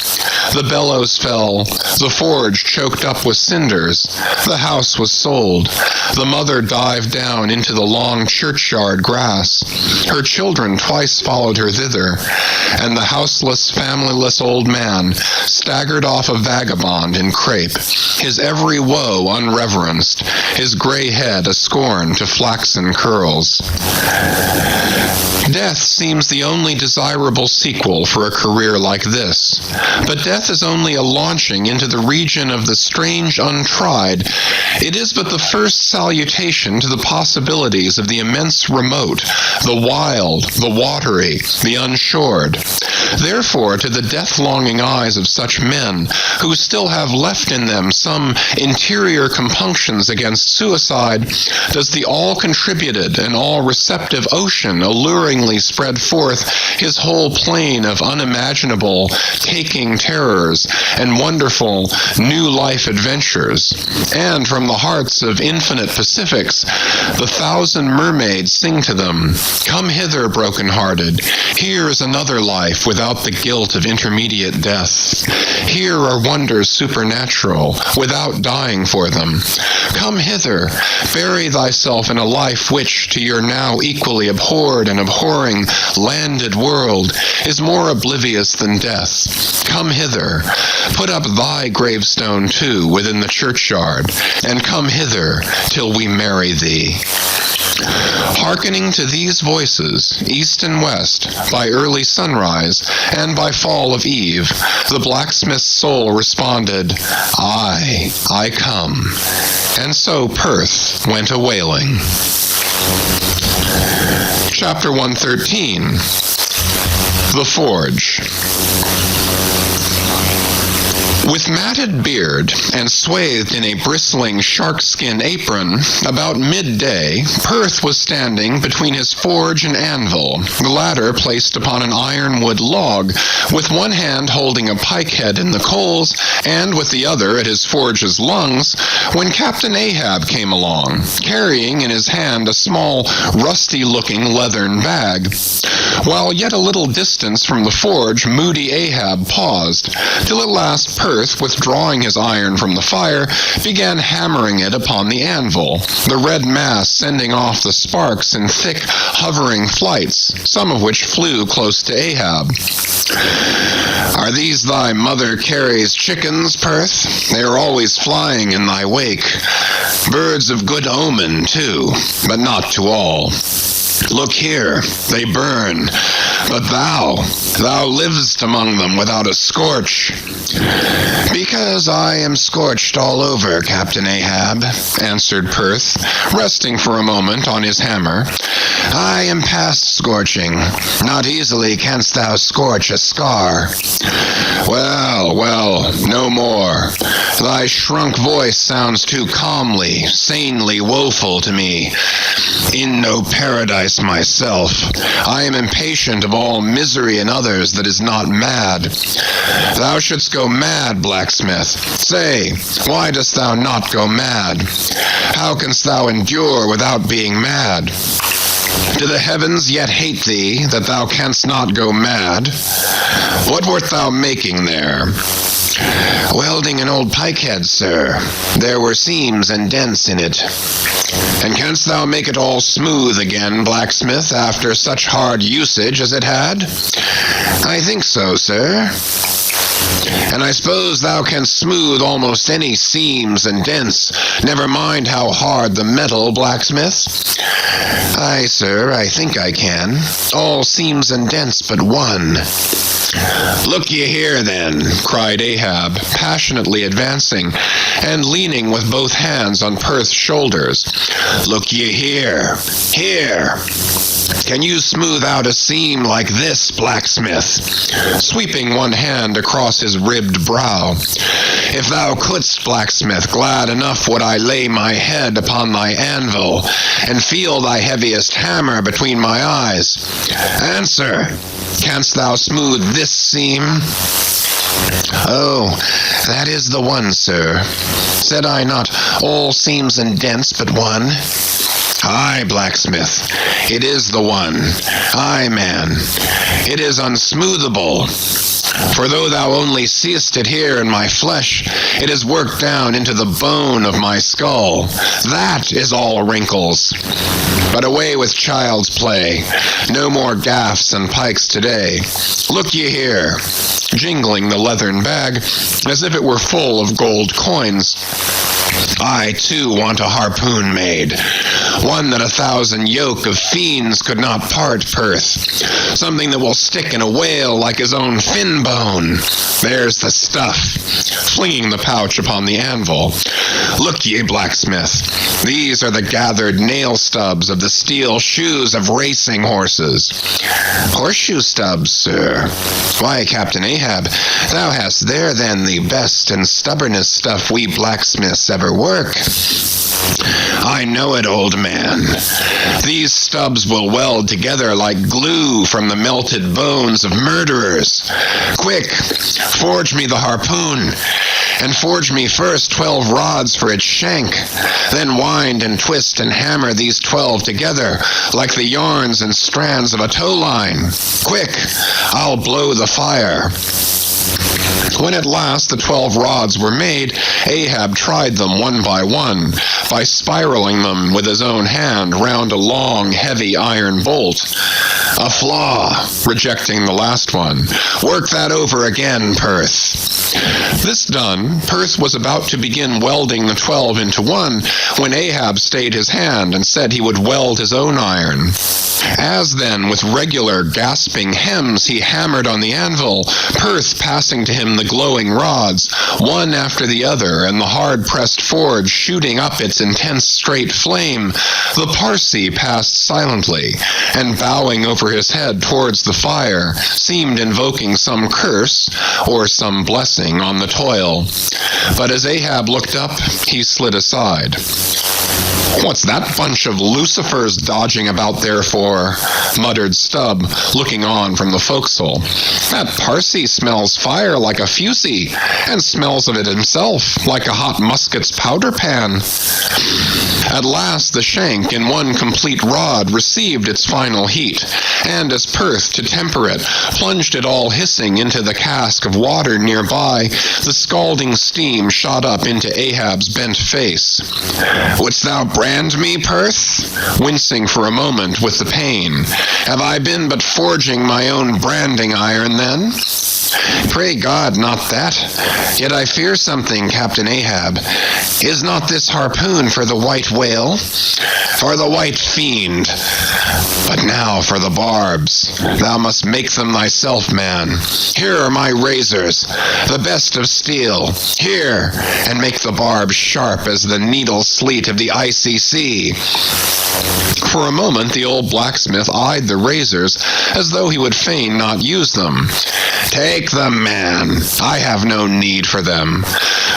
The bellows fell, the forge choked up with cinders, the house was sold, the mother dived down into the long churchyard grass, her children twice followed her thither, and the houseless, familyless old man staggered off a vagabond in crape, his every woe unreverenced, his gray head a scorn to flaxen curls. Death seems the only desirable sequel for a career like this, but death is only a launching into the region of the strange untried. It is but the first salutation to the possibilities of the immense remote, the wild, the watery, the unshored. Therefore, to the death-longing eyes of such men, who still have left in them some interior compunctions against suicide, does the all-contributed and all-receptive ocean alluringly spread forth his whole plain of unimaginable, taking terrors and wonderful new life adventures. And from the hearts of infinite Pacifics, the thousand mermaids sing to them, "Come hither, broken-hearted. Here is another life without the guilt of intermediate death. Here are wonders supernatural, without dying for them. Come hither, bury thyself in a life which, to your now equally abhorred and abhorring landed world, is more oblivious than death. Come hither, put up thy gravestone too within the churchyard, and come hither till we marry thee." Hearkening to these voices, east and west, by early sunrise and by fall of eve, the blacksmith's soul responded, I come. And so Perth went a-wailing. Chapter 113. The Forge. With matted beard and swathed in a bristling sharkskin apron, about midday, Perth was standing between his forge and anvil, the latter placed upon an ironwood log, with one hand holding a pike-head in the coals, and with the other at his forge's lungs, when Captain Ahab came along, carrying in his hand a small, rusty-looking leathern bag. While yet a little distance from the forge, moody Ahab paused, till at last Perth, withdrawing his iron from the fire, began hammering it upon the anvil, the red mass sending off the sparks in thick, hovering flights, some of which flew close to Ahab. "Are these thy Mother Carey's chickens, Perth? They are always flying in thy wake. Birds of good omen, too, but not to all. Look here, they burn, but thou livest among them without a scorch." "Because I am scorched all over, Captain Ahab," answered Perth, resting for a moment on his hammer. "I am past scorching. Not easily canst thou scorch a scar." Well, no more. Thy shrunk voice sounds too calmly, sanely woeful to me. In no paradise myself, I am impatient of all misery in others that is not mad. Thou shouldst go mad, blacksmith. Say, why dost thou not go mad? How canst thou endure without being mad? Do the heavens yet hate thee, that thou canst not go mad? What wert thou making there? "Welding an old pikehead, sir. There were seams and dents in it." "And canst thou make it all smooth again, blacksmith, after such hard usage as it had?" "I think so, sir." "And I suppose thou canst smooth almost any seams and dents, never mind how hard the metal, blacksmith?" "Aye, sir, I think I can. All seams and dents but one." "Look ye here, then," cried Ahab, passionately advancing, and leaning with both hands on Perth's shoulders. "Look ye here. Here! Can you smooth out a seam like this, blacksmith?" sweeping one hand across his ribbed brow. "If thou couldst, blacksmith, glad enough would I lay my head upon thy anvil, and feel thy heaviest hammer between my eyes. Answer, canst thou smooth this seam?" "Oh, that is the one, sir. Said I not, all seams and dents but one?" "Aye, blacksmith, it is the one. Aye, man, it is unsmoothable. For though thou only seest it here in my flesh, it is worked down into the bone of my skull. That is all wrinkles. But away with child's play. No more gaffs and pikes today. Look ye here," jingling the leathern bag as if it were full of gold coins. "I, too, want a harpoon made. One that 1,000 yoke of fiends could not part, Perth. Something that will stick in a whale like his own fin bone. There's the stuff," flinging the pouch upon the anvil. "Look ye, blacksmith, these are the gathered nail stubs of the steel shoes of racing horses." "Horseshoe stubs, sir? Why, Captain Ahab, thou hast there then the best and stubbornest stuff we blacksmiths ever work." "I know it, old man. These stubs will weld together like glue from the melted bones of murderers. Quick, forge me the harpoon, and forge me first 12 rods for its shank. Then wind and twist and hammer these 12 together like the yarns and strands of a tow line. Quick, I'll blow the fire." When at last the 12 rods were made, Ahab tried them one by spiraling them with his own hand round a long, heavy iron bolt. A flaw, rejecting the last one. "Work that over again, Perth." This done, Perth was about to begin welding the 12 into one when Ahab stayed his hand and said he would weld his own iron. As then, with regular gasping hems, he hammered on the anvil, Perth passing to him the glowing rods, one after the other, and the hard-pressed forge shooting up its intense straight flame, the Parsee passed silently, and bowing over his head towards the fire, seemed invoking some curse or some blessing on the toil. But as Ahab looked up, he slid aside. "What's that bunch of lucifers dodging about there for?" muttered Stubb, looking on from the forecastle. "That Parsee smells fire like a fusee, and smells of it himself like a hot musket's powder pan." At last the shank in one complete rod received its final heat, and as Perth, to temper it, plunged it all hissing into the cask of water nearby, the scalding steam shot up into Ahab's bent face. "Wouldst thou brand me, Perth?" wincing for a moment with the pain. "Have I been but forging my own branding iron, then?" "Pray God, not that. Yet I fear something, Captain Ahab. Is not this harpoon for the white whale?" "For the white fiend. But now for the barbs. Thou must make them thyself, man. Here are my razors, the best of steel. Here, and make the barbs sharp as the needle sleet of the icy sea." For a moment the old blacksmith eyed the razors as though he would fain not use them. "Take them, man. I have no need for them,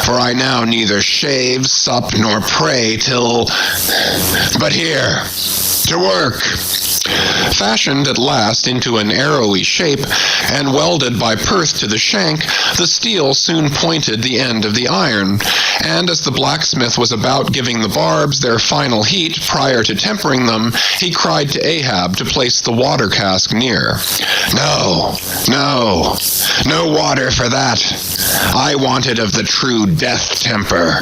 for I now neither shave, sup, nor pray till... But here, to work. Fashioned at last into an arrowy shape, and welded by Perth to the shank, the steel soon pointed the end of the iron, and as the blacksmith was about giving the barbs their final heat prior to tempering them, he cried to Ahab to place the water cask near. No, no water for that. I wanted of the true death temper.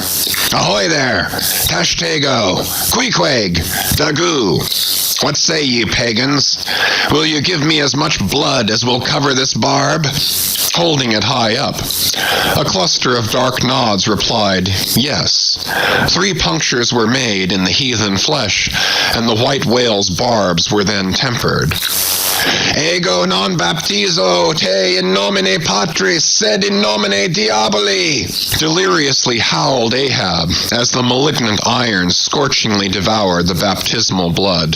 Ahoy there, Tashtego, Queequeg, Dagu. What say ye, pagans? Will you give me as much blood as will cover this barb? Holding it high up. A cluster of dark nods replied, yes. 3 punctures were made in the heathen flesh, and the white whale's barbs were then tempered. Ego non baptizo te in nomine Patris, sed in nomine Diaboli, deliriously howled Ahab as the malignant iron scorchingly devoured the baptismal blood.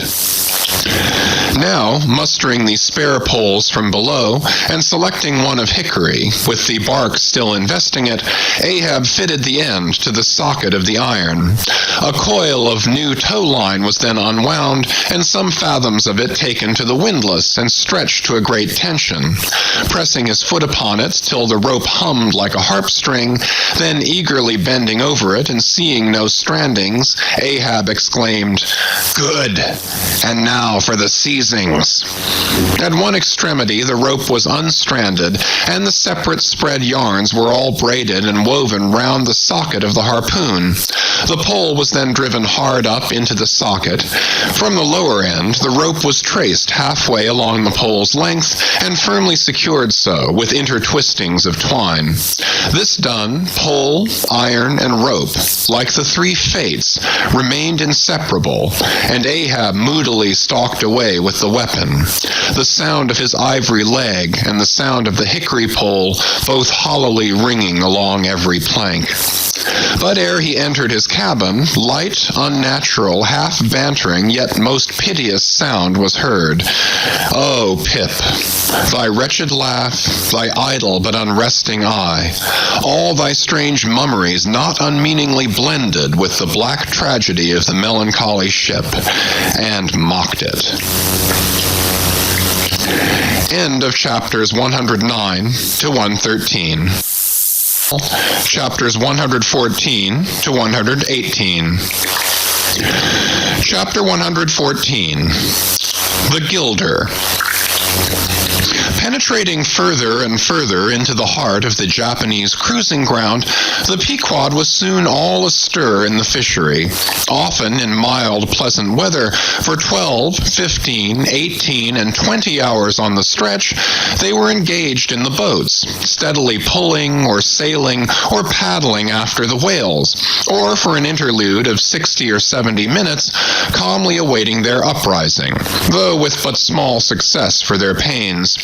Now, mustering the spare poles from below and selecting one of hickory, with the bark still investing it, Ahab fitted the end to the socket of the iron. A coil of new tow line was then unwound, and some fathoms of it taken to the windlass and stretched to a great tension. Pressing his foot upon it till the rope hummed like a harp string, then eagerly bending over it and seeing no strandings, Ahab exclaimed, "Good! And now for the seizings." At one extremity the rope was unstranded, and the separate spread yarns were all braided and woven round the socket of the harpoon. The pole was then driven hard up into the socket. From the lower end, the rope was traced halfway along the pole's length, and firmly secured so, with intertwistings of twine. This done, pole, iron, and rope, like the 3 fates, remained inseparable, and Ahab moodily stalked away with the weapon, the sound of his ivory leg and the sound of the hickory pole both hollowly ringing along every plank. But ere he entered his cabin, light, unnatural, half-bantering, yet most piteous sound was heard. Oh, Pip, thy wretched laugh, thy idle but unresting eye, all thy strange mummeries not unmeaningly blended with the black tragedy of the melancholy ship, and mocked it. End of chapters 109 to 113. Chapters 114 to 118. Chapter 114. The Gilder. Penetrating further and further into the heart of the Japanese cruising ground, the Pequod was soon all astir in the fishery, often in mild, pleasant weather. For 12, 15, 18, and 20 hours on the stretch, they were engaged in the boats, steadily pulling or sailing or paddling after the whales, or for an interlude of 60 or 70 minutes, calmly awaiting their uprising, though with but small success for their pains.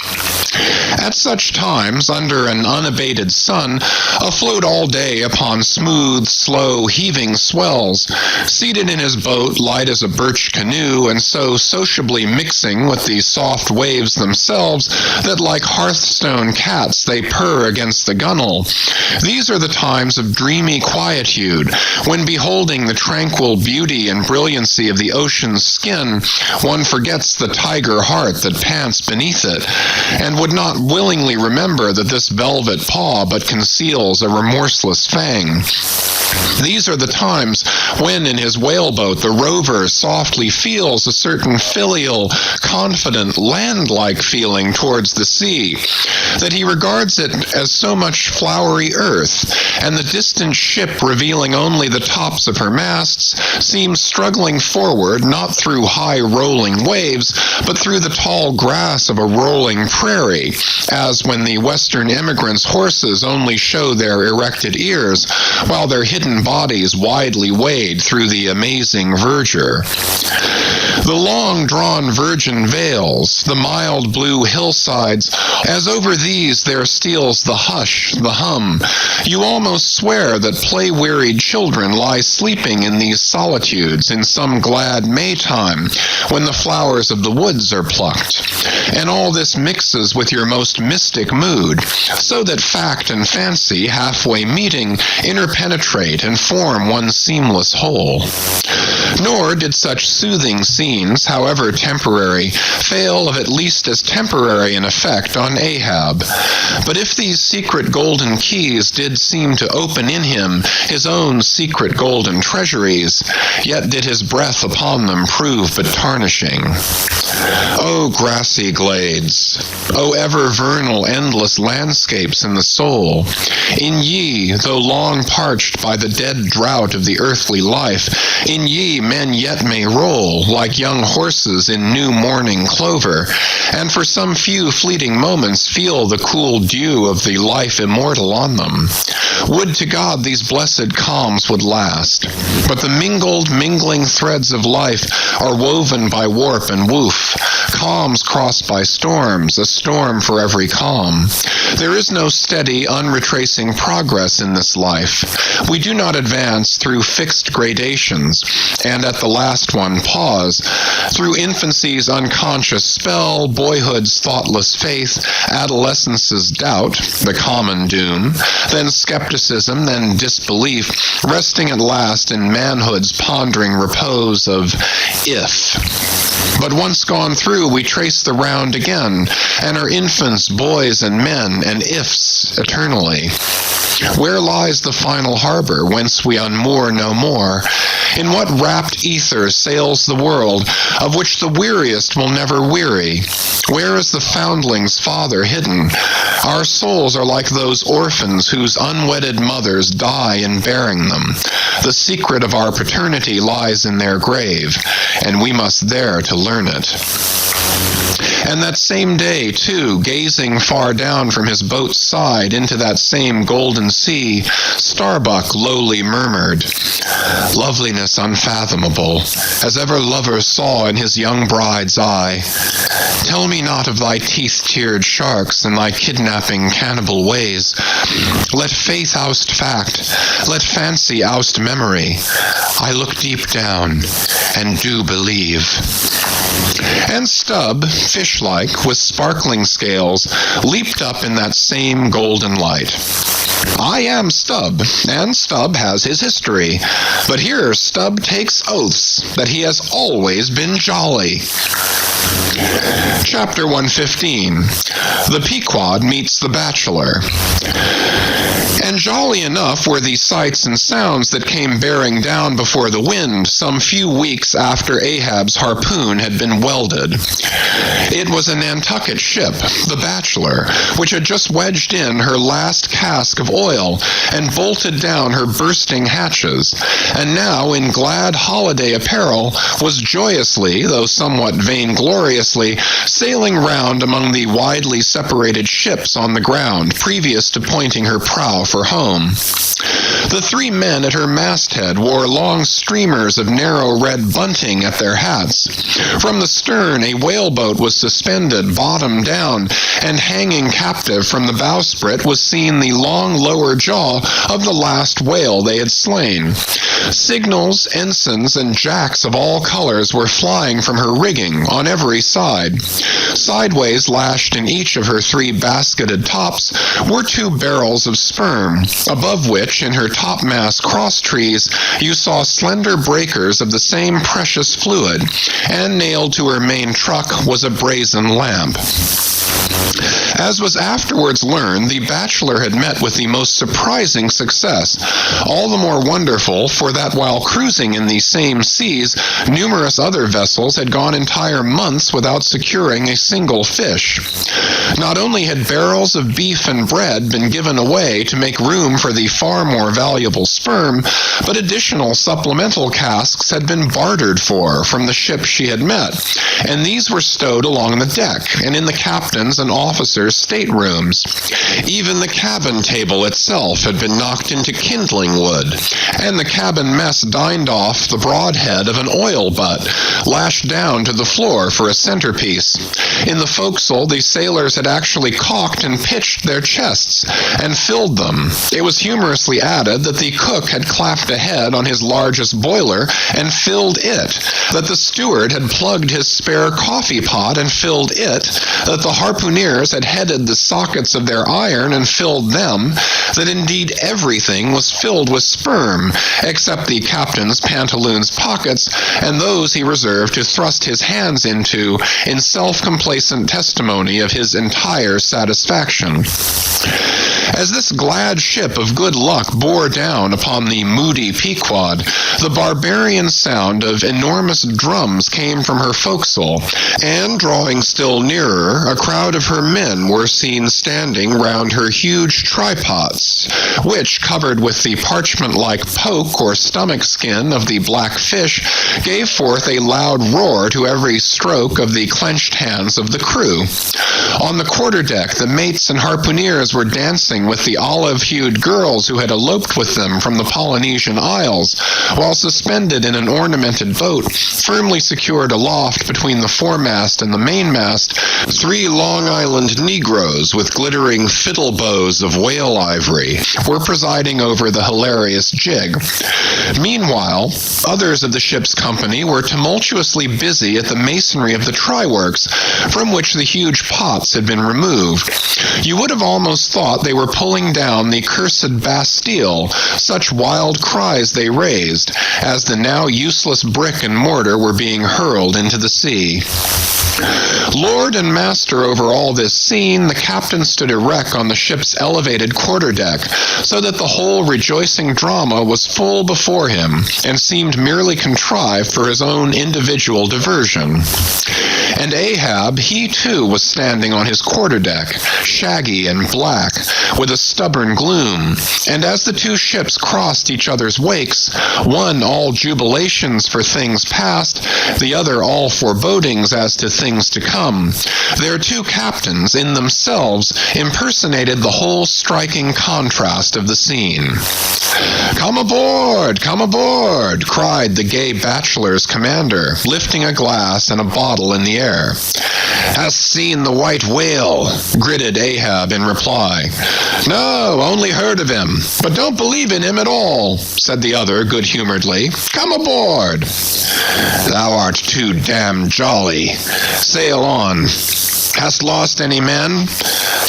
At such times, under an unabated sun, afloat all day upon smooth, slow, heaving swells, seated in his boat light as a birch canoe, and so sociably mixing with the soft waves themselves that like hearthstone cats they purr against the gunwale. These are the times of dreamy quietude, when beholding the tranquil beauty and brilliancy of the ocean's skin, one forgets the tiger heart that pants beneath it, and would not willingly remember that this velvet paw but conceals a remorseless fang. These are the times when in his whaleboat the rover softly feels a certain filial, confident, land-like feeling towards the sea, that he regards it as so much flowery earth, and the distant ship, revealing only the tops of her masts, seems struggling forward not through high rolling waves, but through the tall grass of a rolling prairie, as when the Western immigrants' horses only show their erected ears, while their hidden bodies widely wade through the amazing verdure. The long-drawn virgin vales, the mild blue hillsides, as over these there steals the hush, the hum, you almost swear that play-wearied children lie sleeping in these solitudes in some glad Maytime, when the flowers of the woods are plucked. And all this mixes with your most mystic mood, so that fact and fancy, halfway meeting, interpenetrate and form one seamless whole. Nor did such soothing scenes, however temporary, fail of at least as temporary an effect on Ahab. But if these secret golden keys did seem to open in him his own secret golden treasuries, yet did his breath upon them prove but tarnishing. O grassy glades, O ever vernal endless landscapes in the soul, in ye, though long parched by the dead drought of the earthly life, in ye men yet may roll, like young horses in new morning clover, and for some few fleeting moments feel the cool dew of the life immortal on them. Would to God these blessed calms would last, but the mingling threads of life are woven by warp and woof, calms crossed by storms, a storm for every calm. There is no steady, unretracing progress in this life. We do not advance through fixed gradations, and at the last one pause. Through infancy's unconscious spell, boyhood's thoughtless faith, adolescence's doubt, the common doom, then skepticism, then disbelief, resting at last in manhood's pondering repose of if. But once gone through, we trace the round again, and are infants, boys, and men, and ifs eternally. Where lies the final harbor, whence we unmoor no more? In what rapt ether sails the world, of which the weariest will never weary? Where is the foundling's father hidden? Our souls are like those orphans whose unwedded mothers die in bearing them. The secret of our paternity lies in their grave, and we must there to learn it. And that same day, too, gazing far down from his boat's side into that same golden sea, Starbuck lowly murmured, "Loveliness unfathomable, as ever lover saw in his young bride's eye. Tell me not of thy teeth-tiered sharks and thy kidnapping cannibal ways. Let faith oust fact, let fancy oust memory. I look deep down and do believe." And Stubb, fish-like, with sparkling scales, leaped up in that same golden light. I am Stubb, and Stubb has his history, but here Stubb takes oaths that he has always been jolly. Chapter 115. The Pequod Meets the Bachelor. And jolly enough were the sights and sounds that came bearing down before the wind some few weeks after Ahab's harpoon had been welded. It was a Nantucket ship, the Bachelor, which had just wedged in her last cask of oil and bolted down her bursting hatches, and now in glad holiday apparel was joyously, though somewhat vaingloriously, sailing round among the widely separated ships on the ground, previous to pointing her prow for home. The three men at her masthead wore long streamers of narrow red bunting at their hats. From the stern a whaleboat was suspended, bottom down, and hanging captive from the bowsprit was seen the long lower jaw of the last whale they had slain. Signals, ensigns, and jacks of all colors were flying from her rigging on every side. Sideways, lashed in each of her three basketed tops, were 2 barrels of sperm, above which, in her topmast crosstrees, you saw slender breakers of the same precious fluid, and nailed to her main truck was a brazen lamp. As was afterwards learned, the Bachelor had met with the most surprising success, all the more wonderful for that while cruising in these same seas, numerous other vessels had gone entire months without securing a single fish. Not only had barrels of beef and bread been given away to make room for the far more valuable sperm, but additional supplemental casks had been bartered for from the ship she had met, and these were stowed along the deck and in the captain's and officers' staterooms. Even the cabin table itself had been knocked into kindling wood, and the cabin mess dined off the broadhead of an oil butt, lashed down to the floor for a centerpiece. In the forecastle, the sailors had actually caulked and pitched their chests and filled them. It was humorously added that the cook had clapped ahead on his largest boiler and filled it, that the steward had plugged his spare coffee pot and filled it, that the harpooneers had beheaded the sockets of their iron and filled them, that indeed everything was filled with sperm, except the captain's pantaloons pockets, and those he reserved to thrust his hands into in self-complacent testimony of his entire satisfaction. As this glad ship of good luck bore down upon the moody Pequod, the barbarian sound of enormous drums came from her forecastle, and drawing still nearer, a crowd of her men were seen standing round her huge trypots, which, covered with the parchment-like poke or stomach skin of the black fish, gave forth a loud roar to every stroke of the clenched hands of the crew. On the quarter-deck, the mates and harpooneers were dancing with the olive-hued girls who had eloped with them from the Polynesian Isles, while suspended in an ornamented boat, firmly secured aloft between the foremast and the mainmast, 3 Long Island Negroes with glittering fiddle bows of whale ivory were presiding over the hilarious jig. Meanwhile, others of the ship's company were tumultuously busy at the masonry of the tryworks, from which the huge pots had been removed. You would have almost thought they were pulling down the cursed Bastille, such wild cries they raised, as the now useless brick and mortar were being hurled into the sea. Lord and master over all this scene, the captain stood erect on the ship's elevated quarter-deck, so that the whole rejoicing drama was full before him, and seemed merely contrived for his own individual diversion. And Ahab, he too was standing on his quarter-deck, shaggy and black, with a stubborn gloom, and as the 2 ships crossed each other's wakes, one all jubilations for things past, the other all forebodings as to things to come, their 2 captains in themselves impersonated the whole striking contrast of the scene. "Come aboard! Come aboard!" cried the gay bachelor's commander, lifting a glass and a bottle in the air. "Hast seen the white whale?" gritted Ahab in reply. "No, only heard of him, but don't believe in him at all," said the other good-humoredly. "Come aboard." "Thou art too damn jolly. Sail on. Hast lost any men?"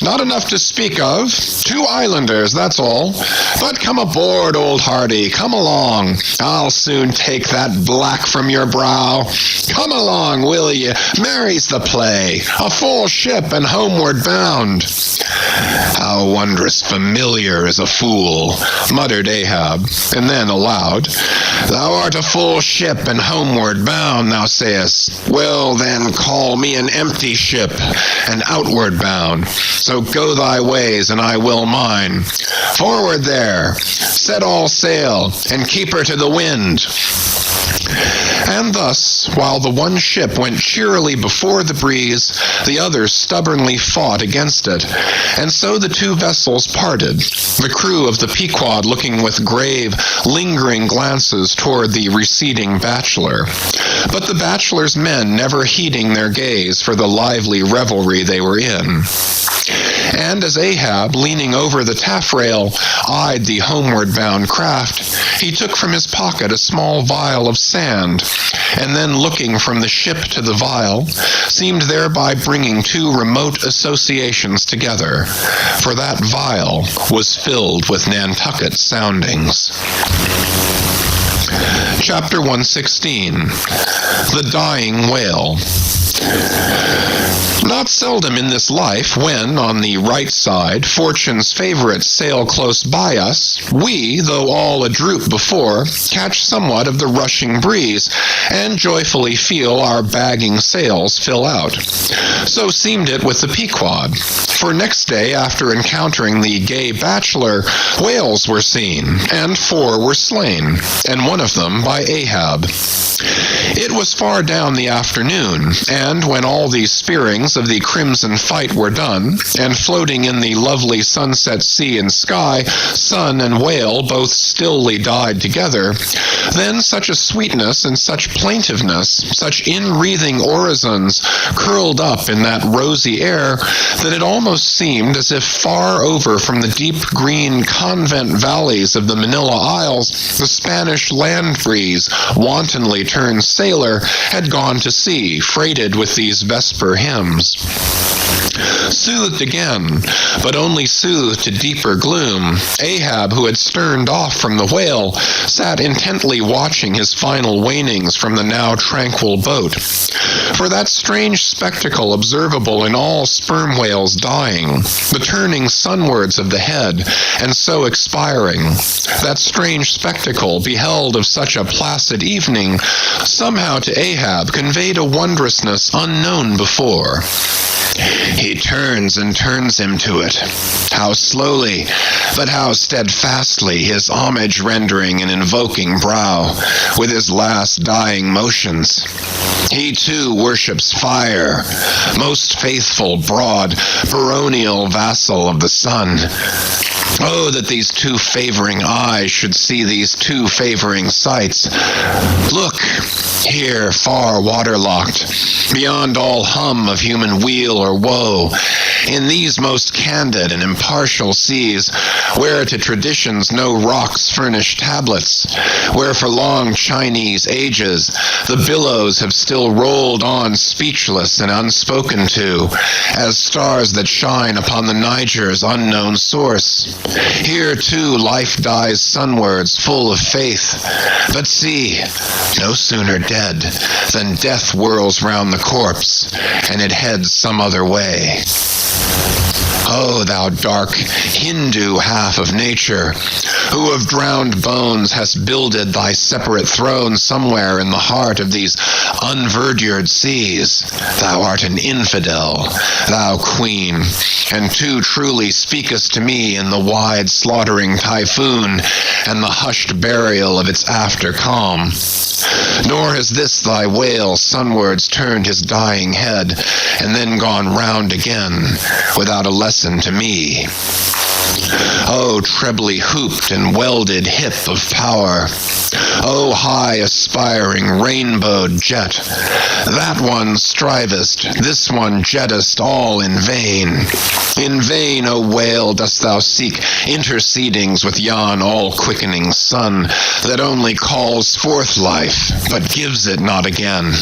"Not enough to speak of. 2 islanders, that's all. But come aboard, old Hardy, come along. I'll soon take that black from your brow. Come along, will ye? Merry's the play. A full ship and homeward bound." "How wondrous familiar is a fool," muttered Ahab, and then aloud, "Thou art a full ship and homeward bound, thou sayest. Well, then, call me an empty ship and outward bound. So go thy ways, and I will mine. Forward there! Set all sail, and keep her to the wind." And thus, while the one ship went cheerily before the breeze, the other stubbornly fought against it. And so the 2 vessels parted, the crew of the Pequod looking with grave, lingering glances toward the receding bachelor, but the bachelor's men never heeding their gaze for the lively revelry they were in. And as Ahab, leaning over the taffrail, eyed the homeward-bound craft, he took from his pocket a small vial of sand, and then looking from the ship to the vial, seemed thereby bringing 2 remote associations together, for that vial was filled with Nantucket soundings. Chapter 116. The Dying Whale. Not seldom in this life, when, on the right side, fortune's favorites sail close by us, we, though all adroop before, catch somewhat of the rushing breeze, and joyfully feel our bagging sails fill out. So seemed it with the Pequod, for next day, after encountering the gay bachelor, whales were seen, and 4 were slain, and one of them by Ahab. It was far down the afternoon, and when all the spearings of the crimson fight were done, and floating in the lovely sunset sea and sky, sun and whale both stilly died together, then such a sweetness and such plaintiveness, such in-wreathing orisons curled up in that rosy air, that it almost seemed as if far over from the deep green convent valleys of the Manila Isles, the Spanish land breeze, wantonly turned sailor, had gone to sea, freighted with these vesper hymns. Soothed again, but only soothed to deeper gloom, Ahab, who had sterned off from the whale, sat intently watching his final wanings from the now tranquil boat. For that strange spectacle observable in all sperm whales dying, the turning sunwards of the head, and so expiring, that strange spectacle, beheld of such a placid evening, somehow to Ahab conveyed a wondrousness unknown before. He turns and turns him to it. How slowly, but how steadfastly, his homage rendering and invoking brow, with his last dying motions. He too worships fire, most faithful, broad, baronial vassal of the sun. Oh, that these two favoring eyes should see these two favoring sights. Look, here, far waterlocked, beyond all hum of human weal or woe, in these most candid and impartial seas, where to traditions no rocks furnish tablets, where for long Chinese ages the billows have still rolled on speechless and unspoken to, as stars that shine upon the Niger's unknown source. Here, too, life dies sunwards, full of faith. But see, no sooner dead than death whirls round the corpse, and it heads some other way. Oh, thou dark Hindu half of nature, who of drowned bones hast builded thy separate throne somewhere in the heart of these unverdured seas, thou art an infidel, thou queen, and too truly speakest to me in the wide slaughtering typhoon and the hushed burial of its after calm. Nor has this thy whale sunwards turned his dying head, and then gone round again, without a lesson to me. O trebly hooped and welded hip of power! O high aspiring rainbowed jet! That one strivest, this one jettest, all in vain. In vain, O whale, dost thou seek intercedings with yon all-quickening sun, that only calls forth life, but gives it not again.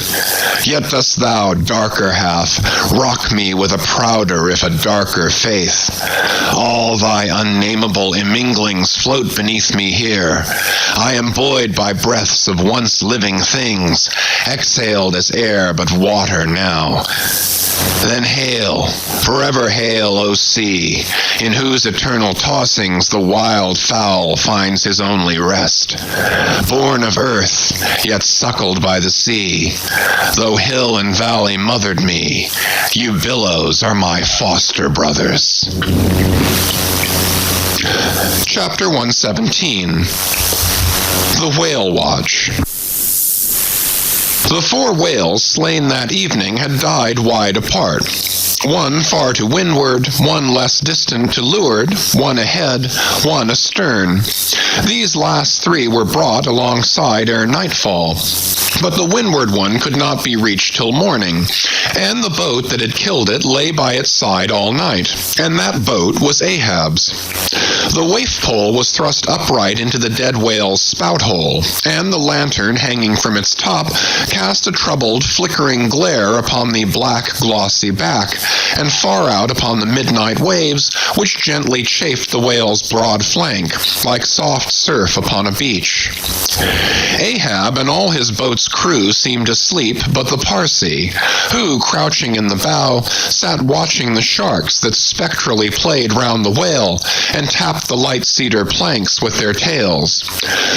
Yet dost thou, darker half, rock me with a prouder if a darker faith. All thy unnameable imminglings float beneath me here. I am buoyed by breaths of once living things, exhaled as air but water now. Then hail, forever hail, O sea, in whose eternal tossings the wild fowl finds his only rest. Born of earth, yet suckled by the sea, though hill and valley mothered me, you billows are my foster brothers. Chapter 117. The Whale Watch. The 4 whales slain that evening had died wide apart. One far to windward, one less distant to leeward, one ahead, one astern. These last 3 were brought alongside ere nightfall. But the windward one could not be reached till morning, and the boat that had killed it lay by its side all night, and that boat was Ahab's. The waif pole was thrust upright into the dead whale's spout hole, and the lantern hanging from its top cast a troubled, flickering glare upon the black, glossy back, and far out upon the midnight waves, which gently chafed the whale's broad flank, like soft surf upon a beach. Ahab and all his boat's crew seemed asleep but the Parsee, who, crouching in the bow, sat watching the sharks that spectrally played round the whale, and tapped the light cedar planks with their tails.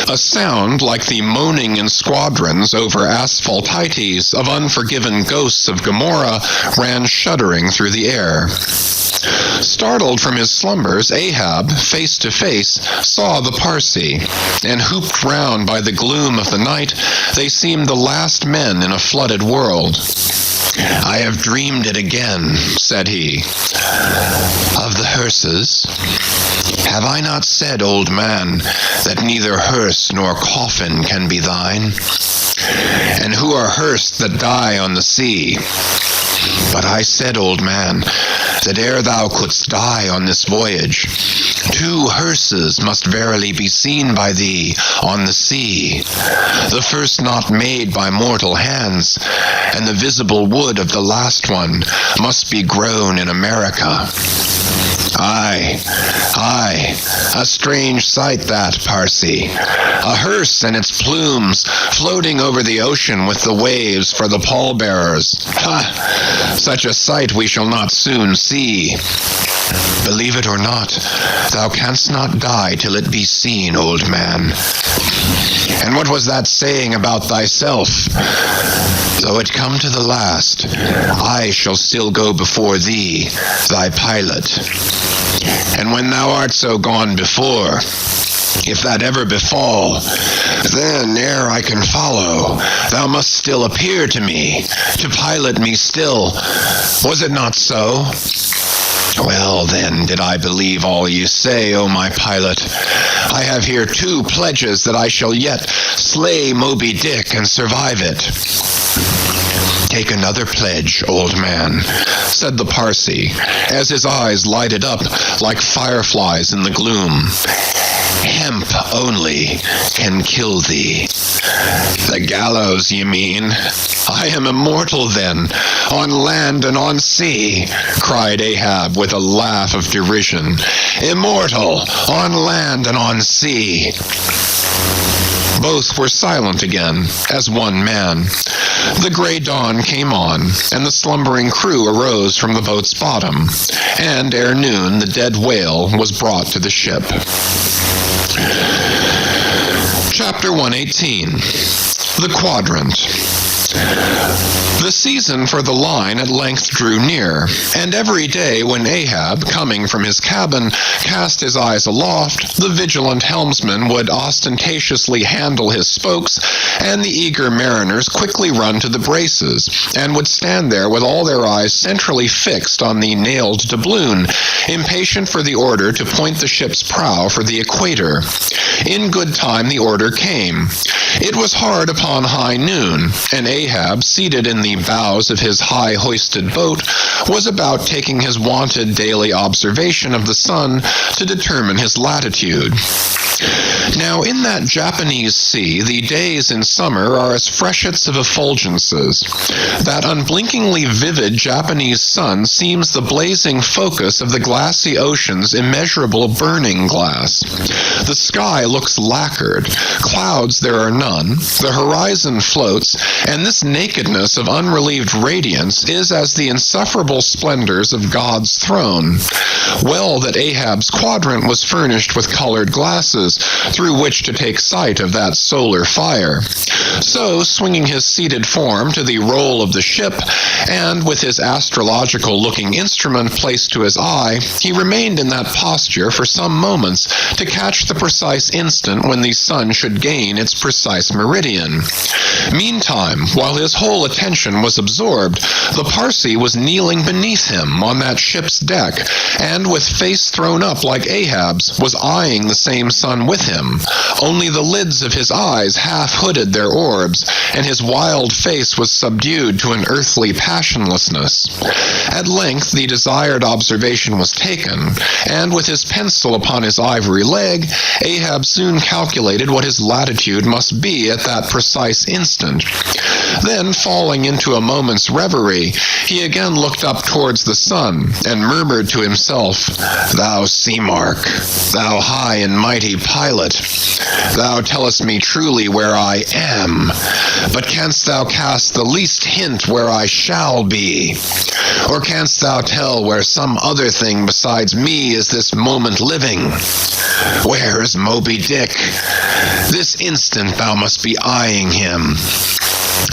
A sound like the moaning in squadrons over asphaltites of unforgiven ghosts of Gomorrah ran shuddering through the air. Startled from his slumbers, Ahab, face to face, saw the Parsee, and hooped round by the gloom of the night, they seemed the last men in a flooded world. "I have dreamed it again," said he. "Of the hearses? Have I not said, old man, that neither hearse nor coffin can be thine? And who are hearsed that die on the sea? But I said, old man, that ere thou couldst die on this voyage, 2 hearses must verily be seen by thee on the sea, the first not made by mortal hands, and the visible wood of the last one must be grown in America. Aye, aye, a strange sight that, Parsi. A hearse and its plumes floating over the ocean with the waves for the pallbearers. Ha! Such a sight we shall not soon see. Believe it or not, thou canst not die till it be seen, old man. And what was that saying about thyself? Though it come to the last, I shall still go before thee, thy pilot. And when thou art so gone before, if that ever befall, then ere I can follow, thou must still appear to me, to pilot me still. Was it not so? Well, then, did I believe all you say, O my pilot? I have here 2 pledges that I shall yet slay Moby Dick and survive it. Take another pledge, old man, said the Parsi, as his eyes lighted up like fireflies in the gloom. Hemp only can kill thee. The gallows, ye mean? I am immortal, then, on land and on sea, cried Ahab with a laugh of derision. Immortal, on land and on sea. Both were silent again, as one man. The gray dawn came on, and the slumbering crew arose from the boat's bottom, and ere noon the dead whale was brought to the ship. Chapter 118. The Quadrant. The season for the line at length drew near, and every day when Ahab, coming from his cabin, cast his eyes aloft, the vigilant helmsman would ostentatiously handle his spokes, and the eager mariners quickly run to the braces, and would stand there with all their eyes centrally fixed on the nailed doubloon, impatient for the order to point the ship's prow for the equator. In good time the order came. It was hard upon high noon, and Ahab, seated in the bows of his high-hoisted boat, was about taking his wonted daily observation of the sun to determine his latitude. Now, in that Japanese sea, the days in summer are as freshets of effulgences. That unblinkingly vivid Japanese sun seems the blazing focus of the glassy ocean's immeasurable burning glass. The sky looks lacquered. Clouds there are none. The horizon floats, and this nakedness of unrelieved radiance is as the insufferable splendors of God's throne. Well that Ahab's quadrant was furnished with colored glasses through which to take sight of that solar fire. So, swinging his seated form to the roll of the ship, and with his astrological-looking instrument placed to his eye, he remained in that posture for some moments to catch the precise instant when the sun should gain its precise meridian. Meantime, while his whole attention was absorbed, the Parsi was kneeling beneath him on that ship's deck, and with face thrown up like Ahab's, was eyeing the same sun with him. Only the lids of his eyes half hooded their orbs, and his wild face was subdued to an earthly passionlessness. At length the desired observation was taken, and with his pencil upon his ivory leg, Ahab soon calculated what his latitude must be at that precise instant. Then, falling into a moment's reverie, he again looked up towards the sun, and murmured to himself, "Thou sea mark, thou high and mighty pilot, thou tellest me truly where I am, but canst thou cast the least hint where I shall be? Or canst thou tell where some other thing besides me is this moment living? Where is Moby Dick? This instant thou must be eyeing him.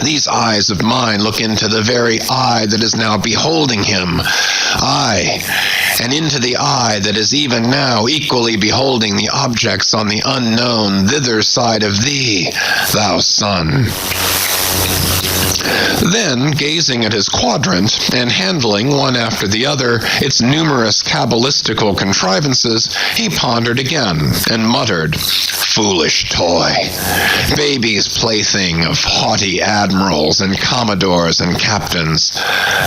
These eyes of mine look into the very eye that is now beholding him. Aye, and into the eye that is even now equally beholding the objects on the unknown thither side of thee, thou sun." Then, gazing at his quadrant, and handling one after the other its numerous cabalistical contrivances, he pondered again, and muttered, "Foolish toy, baby's plaything of haughty admirals and commodores and captains.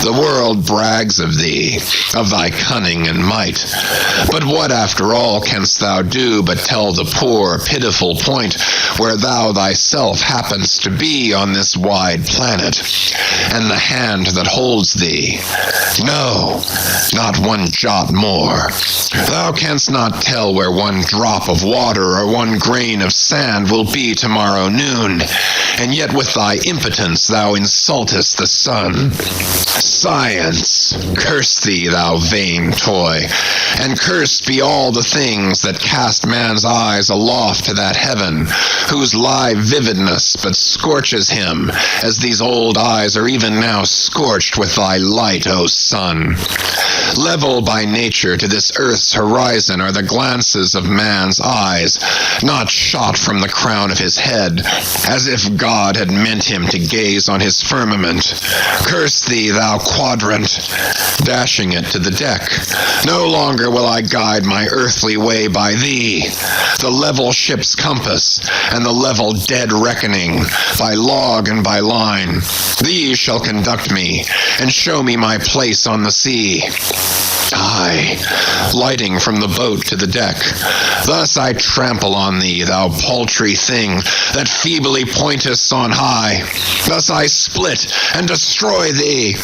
The world brags of thee, of thy cunning and might. But what after all canst thou do but tell the poor, pitiful point where thou thyself happenst to be on this wide planet, and the hand that holds thee? No, not one jot more. Thou canst not tell where one drop of water or one grain of sand will be tomorrow noon, and yet with thy impotence thou insultest the sun. Science, curse thee, thou vain toy, and cursed be all the things that cast man's eyes aloft to that heaven, whose live vividness but scorches him, as these old eyes are even now scorched with thy light, O sun. Level by nature to this earth's horizon are the glances of man's eyes, not shot from the crown of his head, as if God had meant him to gaze on his firmament. Curse thee, thou quadrant, dashing it to the deck. No longer will I guide my earthly way by thee. The level ship's compass, and the level dead reckoning, by log and by line, these shall conduct me, and show me my place on the sea. Aye, lighting from the boat to the deck. Thus I trample on thee, thou paltry thing, that feebly pointest on high. Thus I split and destroy thee.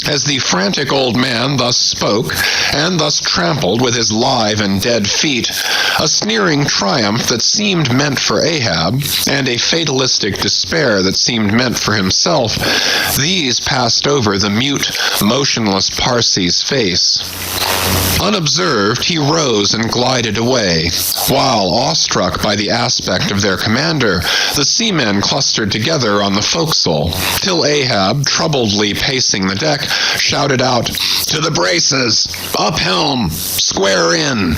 As the frantic old man thus spoke, and thus trampled with his live and dead feet, a sneering triumph that seemed meant for Ahab, and a fatalistic despair that seemed meant for himself, these passed over the mute, motionless Parsi's face. Unobserved, he rose and glided away, while, awestruck by the aspect of their commander, the seamen clustered together on the forecastle, till Ahab, troubledly pacing the deck, shouted out, "To the braces! Up helm! Square in!"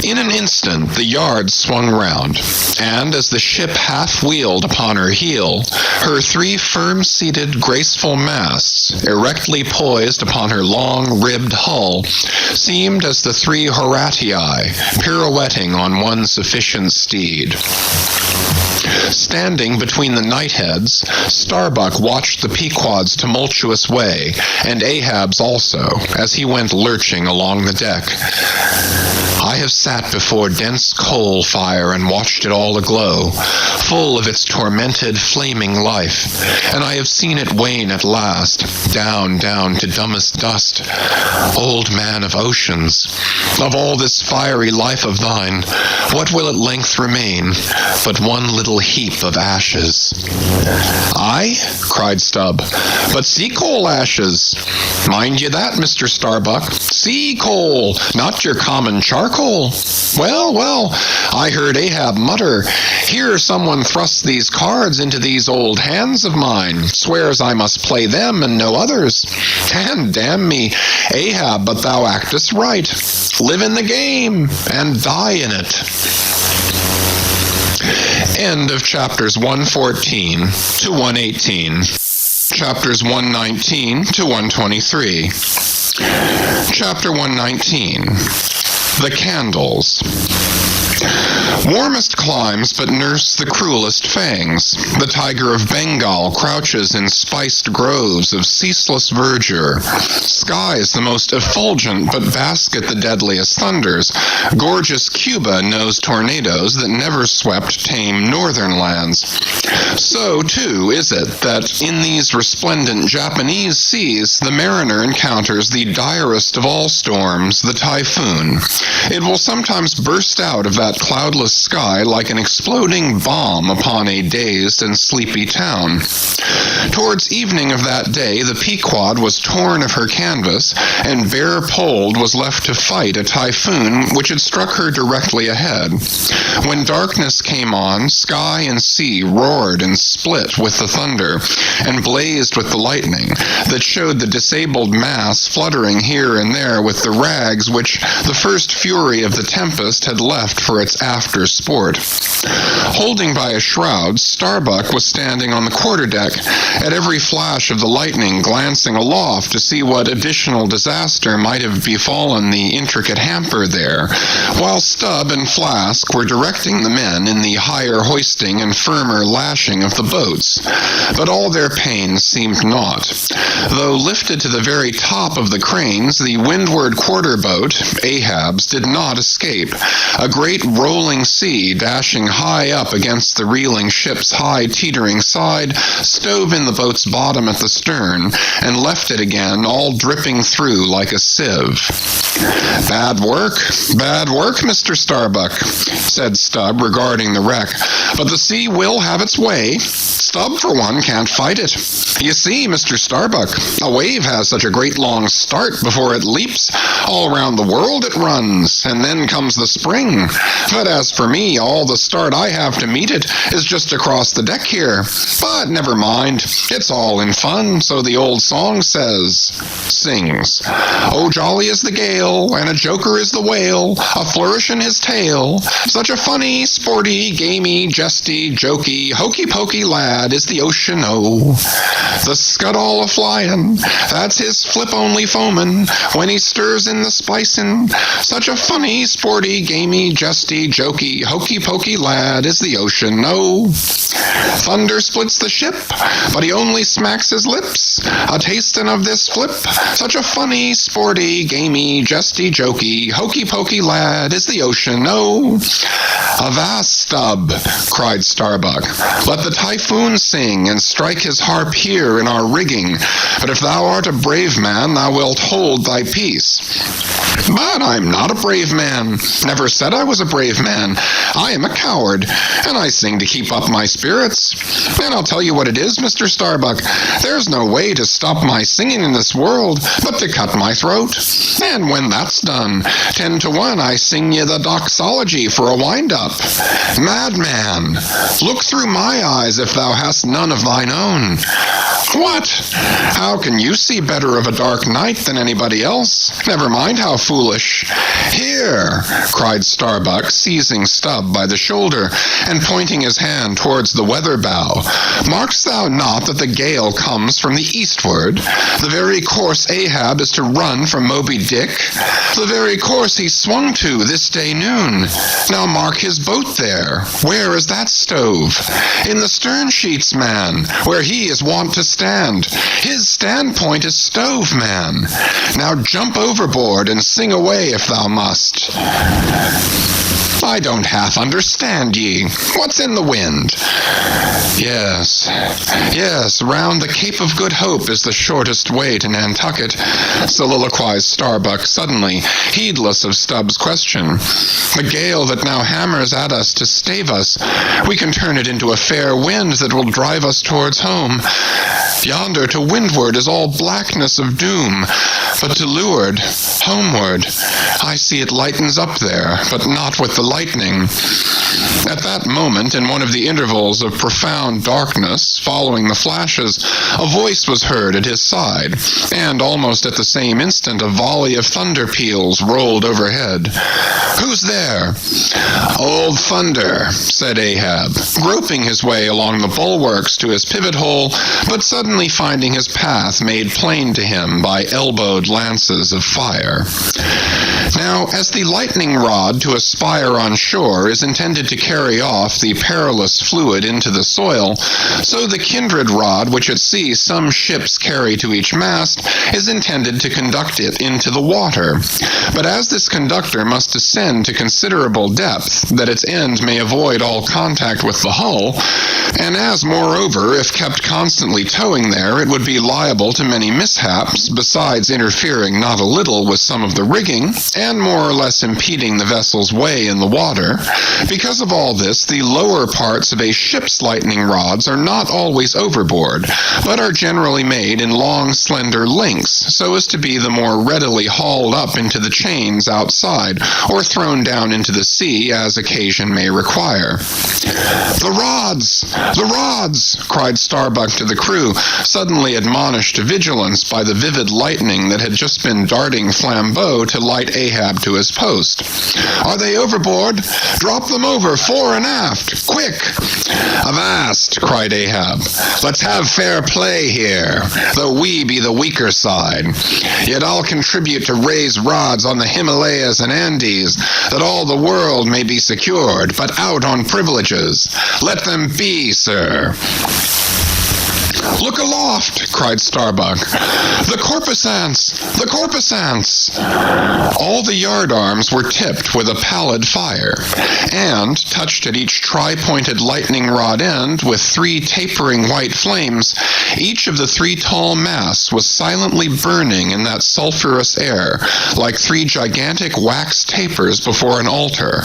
In an instant the yards swung round, and as the ship half-wheeled upon her heel, her three firm-seated, graceful masts, erectly poised upon her long-ribbed hull, seemed as the three Horatii pirouetting on one sufficient steed. Standing between the knightheads, Starbuck watched the Pequod's tumultuous way, and Ahab's also, as he went lurching along the deck. I have sat before dense coal fire and watched it all aglow, full of its tormented, flaming life, and I have seen it wane at last, down, down to dumbest dust. Old man of oceans, of all this fiery life of thine, what will at length remain but one little heap of ashes? "Aye," cried Stubb, "but sea coal ashes. Mind ye that, Mr. Starbuck. Sea coal, not your common charcoal. Well, well, I heard Ahab mutter, 'Here someone thrusts these cards into these old hands of mine, swears I must play them and no others.' And damn me, Ahab, but thou actest right. Live in the game and die in it." End of chapters 114 to 118. Chapters 119 to 123. Chapter 119. The Candles. Warmest climes but nurse the cruelest fangs. The tiger of Bengal crouches in spiced groves of ceaseless verdure. Skies the most effulgent but basket the deadliest thunders. Gorgeous Cuba knows tornadoes that never swept tame northern lands. So, too, is it that in these resplendent Japanese seas the mariner encounters the direst of all storms, the typhoon. It will sometimes burst out of that cloudless sky like an exploding bomb upon a dazed and sleepy town. Towards evening of that day, the Pequod was torn of her canvas, and bare-poled was left to fight a typhoon which had struck her directly ahead. When darkness came on, sky and sea roared roared and split with the thunder, and blazed with the lightning, that showed the disabled mass fluttering here and there with the rags which the first fury of the tempest had left for its after sport. Holding by a shroud, Starbuck was standing on the quarterdeck, at every flash of the lightning glancing aloft to see what additional disaster might have befallen the intricate hamper there, while Stubb and Flask were directing the men in the higher hoisting and firmer lashing of the boats. But all their pains seemed naught. Though lifted to the very top of the cranes, the windward quarter boat, Ahab's, did not escape. A great rolling sea, dashing high up against the reeling ship's high teetering side, stove in the boat's bottom at the stern, and left it again all dripping through like a sieve. Bad work, Mr. Starbuck, said Stubb, regarding the wreck, but the sea will have its way. Stubb, for one, can't fight it. You see, Mr. Starbuck, a wave has such a great long start before it leaps. All round the world it runs, and then comes the spring. But as for me, all the start I have to meet it is just across the deck here. But never mind, it's all in fun, so the old song sings. Oh, jolly is the gale, and a joker is the whale, a flourish in his tail. Such a funny, sporty, gamey, jesty, jokey, hokey-pokey lad is the ocean, oh. The scud all a-flyin', that's his flip-only foamin', when he stirs in the splicin'. Such a funny, sporty, gamey, jesty, jokey, hokey-pokey lad is the ocean, oh. Thunder splits the ship, but he only smacks his lips, a-tastin' of this flip. Such a funny, sporty, gamey, jesty, jokey, hokey-pokey lad is the ocean, oh. Avast, Stubb, cried Starbuck. Let the typhoon sing, and strike his harp here in our rigging. But if thou art a brave man, thou wilt hold thy peace. But I'm not a brave man. Never said I was a brave man. I am a coward, and I sing to keep up my spirits. And I'll tell you what it is, Mr. Starbuck. There's no way to stop my singing in this world but to cut my throat. And when that's done, 10 to 1 I sing ye the doxology for a wind-up. Madman, look through my eyes if thou hast none of thine own. What? How can you see better of a dark night than anybody else? Never mind how foolish. Here, cried Starbuck, seizing Stubb by the shoulder and pointing his hand towards the weather bow. Markst thou not that the gale comes from the eastward? The very course Ahab is to run from Moby Dick? The very course he swung to this day noon. Now mark his boat there. Where is that stove? In the stern sheets, man, where he is wont to stand. His standpoint is stove, man. Now jump overboard and sing away if thou must. I don't half understand ye. What's in the wind? Yes, round the Cape of Good Hope is the shortest way to Nantucket, soliloquized Starbuck suddenly, heedless of Stubb's question. The gale that now hammers at us to stave us, we can turn it into a fair wind that will drive us towards home. Yonder to windward is all blackness of doom, but to leeward, homeward, I see it lightens up there, but not with the lightning. At that moment, in one of the intervals of profound darkness following the flashes, a voice was heard at his side, and almost at the same instant a volley of thunder peals rolled overhead. Who's there? Old Thunder, said Ahab, groping his way along the bulwarks to his pivot hole, but suddenly finding his path made plain to him by elbowed lances of fire. Now, as the lightning rod to a spire on shore is intended to carry off the perilous fluid into the soil, so the kindred rod which at sea some ships carry to each mast is intended to conduct it into the water. But as this conductor must descend to considerable depth, that its end may avoid all contact with the hull, and as, moreover, if kept constantly towing there, it would be liable to many mishaps, besides interfering not a little with some of the rigging, and more or less impeding the vessel's way in the water, because of all this, the lower parts of a ship's lightning rods are not always overboard, but are generally made in long, slender links, so as to be the more readily hauled up into the chains outside, or thrown down into the sea as occasion may require. "The rods! The rods!" cried Starbuck to the crew, suddenly admonished to vigilance by the vivid lightning that had just been darting flambeaux to light Ahab to his post. "Are they overboard? Drop them over, fore and aft! Quick!" "Avast!" cried Ahab. "Let's have fair play here, though we be the weaker side. Yet I'll contribute to raise rods on the Himalayas and Andes, that all the world may be secured, but out on privileges. Let them be, sir." "Look aloft!" cried Starbuck. "The corpusants! The corpusants!" All the yardarms were tipped with a pallid fire, and, touched at each tri-pointed lightning rod end with 3 tapering white flames, each of the 3 tall masts was silently burning in that sulphurous air, like 3 gigantic wax tapers before an altar.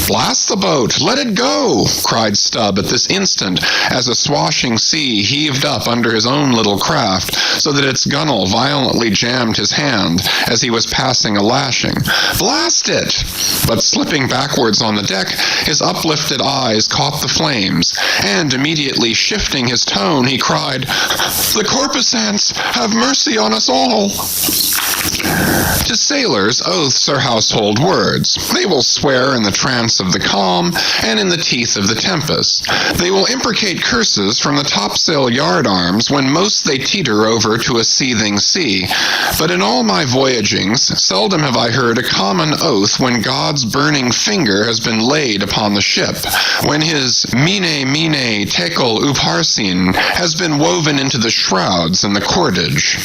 "Blast the boat! Let it go!" cried Stubb at this instant, as a swashing sea heaved up under his own little craft, so that its gunwale violently jammed his hand as he was passing a lashing. "Blast it!" But slipping backwards on the deck, his uplifted eyes caught the flames, and immediately shifting his tone, he cried, "The corpusants, have mercy on us all!" To sailors, oaths are household words. They will swear in the trance of the calm and in the teeth of the tempest. They will imprecate curses from the topsail yardarms when most they teeter over to a seething sea. But in all my voyagings, seldom have I heard a common oath when God's burning finger has been laid upon the ship, when his mene tekel upharsin has been woven into the shrouds and the cordage.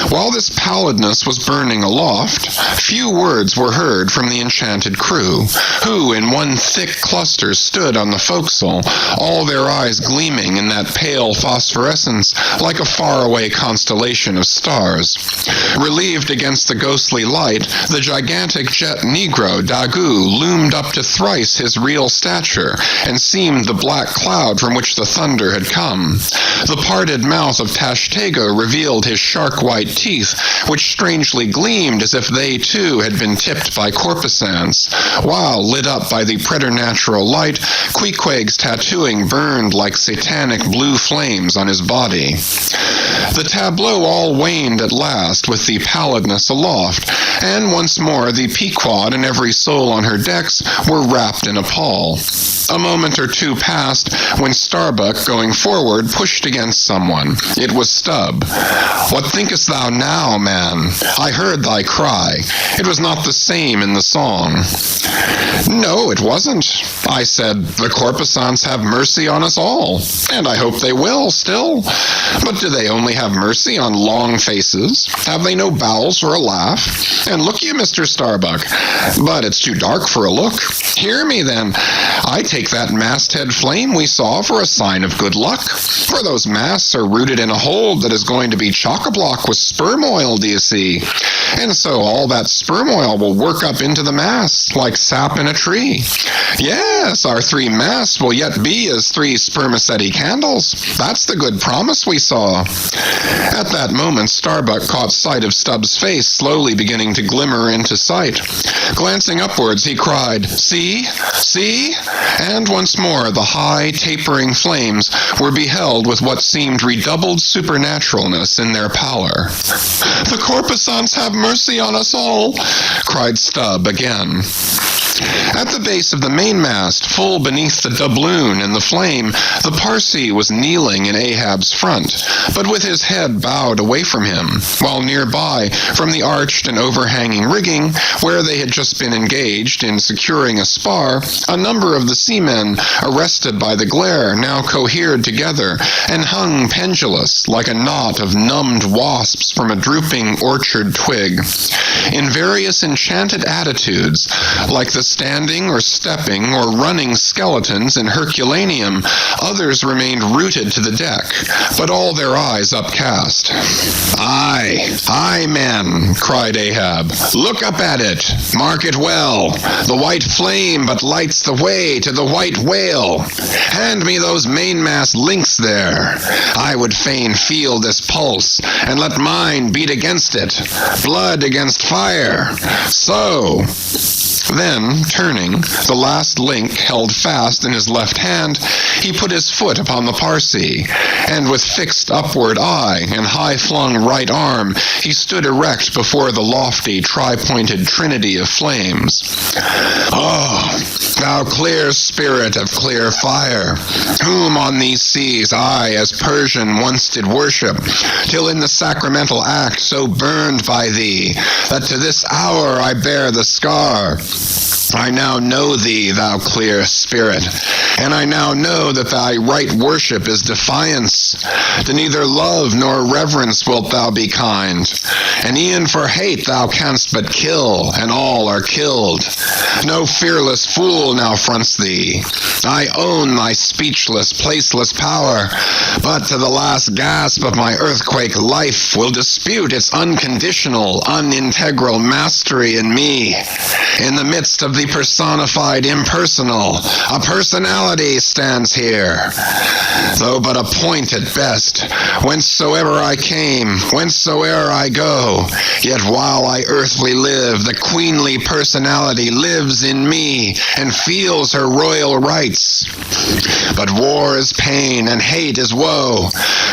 While this pallidness was burning aloft, few words were heard from the enchanted crew, who in one thick cluster stood on the forecastle, all their eyes gleaming in that pale phosphorescence like a faraway constellation of stars. Relieved against the ghostly light, the gigantic jet negro, Dagu, loomed up to thrice his real stature, and seemed the black cloud from which the thunder had come. The parted mouth of Tashtego revealed his shark-white teeth, which strangely gleamed as if they too had been tipped by corpusants, while, lit up by the preternatural light, Queequeg's tattooing burned like satanic blue flames on his body. The tableau all waned at last with the pallidness aloft, and once more the Pequod and every soul on her decks were wrapped in a pall. A moment or two passed when Starbuck, going forward, pushed against someone. It was Stubb. "What thinkest thou now, man? I heard thy cry. It was not the same in the song." "No, it wasn't. I said, 'The corpusants have mercy on us all,' and I hope they will still. But do they only have mercy on long faces? Have they no bowels for a laugh? And look you, Mr. Starbuck, but it's too dark for a look. Hear me, then. I take that masthead flame we saw for a sign of good luck, for those masts are rooted in a hold that is going to be chock-a-block with sperm oil, do you see? And so all that sperm oil will work up into the masts like sap in a tree. Yes, our 3 masts will yet be as 3 spermaceti candles. That's the good promise we saw." At that moment, Starbuck caught sight of Stubb's face slowly beginning to glimmer into sight. Glancing upwards, he cried, "See? See?" And once more the high, tapering flames were beheld with what seemed redoubled supernaturalness in their pallor. "The corpusants have mercy on us all," cried Stubb again. At the base of the mainmast, full beneath the doubloon and the flame, the Parsee was kneeling in Ahab's front, but with his head bowed away from him, while nearby, from the arched and overhanging rigging, where they had just been engaged in securing a spar, a number of the seamen, arrested by the glare, now cohered together, and hung pendulous, like a knot of numbed wasps from a drooping orchard twig. In various enchanted attitudes, like the standing or stepping or running skeletons in Herculaneum. Others remained rooted to the deck, but all their eyes upcast. Aye, men, cried Ahab. Look up at it. Mark it well. The white flame but lights the way to the white whale. Hand me those mainmast links there. I would fain feel this pulse, and let mine beat against it. Blood against fire. So. Then, turning, the last link held fast in his left hand, he put his foot upon the Parsee, and with fixed upward eye and high-flung right arm, he stood erect before the lofty, tri-pointed trinity of flames. Oh, thou clear spirit of clear fire, whom on these seas I, as Persian, once did worship, till in the sacramental act so burned by thee, that to this hour I bear the scar. I now know thee, thou clear spirit, and I now know that thy right worship is defiance. To neither love nor reverence wilt thou be kind, and e'en for hate thou canst but kill, and all are killed. No fearless fool now fronts thee. I own thy speechless, placeless power, but to the last gasp of my earthquake life will dispute its unconditional, unintegral mastery in me. In the midst of the personified impersonal, a personality stands here, though but a point at best. Whencesoever I came, whencesoever I go, yet while I earthly live, the queenly personality lives in me and feels her royal rights. But war is pain and hate is woe.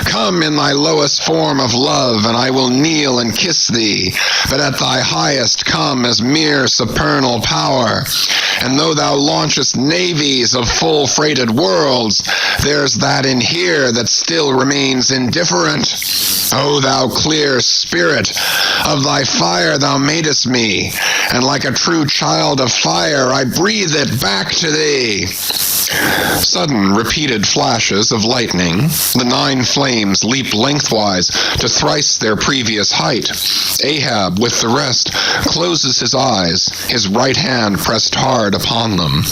Come in thy lowest form of love, and I will kneel and kiss thee, but at thy highest come as mere supernal power. And though thou launchest navies of full-freighted worlds, there's that in here that still remains indifferent. O thou clear spirit, of thy fire thou madest me, and like a true child of fire I breathe it back to thee. Sudden repeated flashes of lightning, the 9 flames leap lengthwise to thrice their previous height. Ahab, with the rest, closes his eyes, his right hand pressed hard upon them.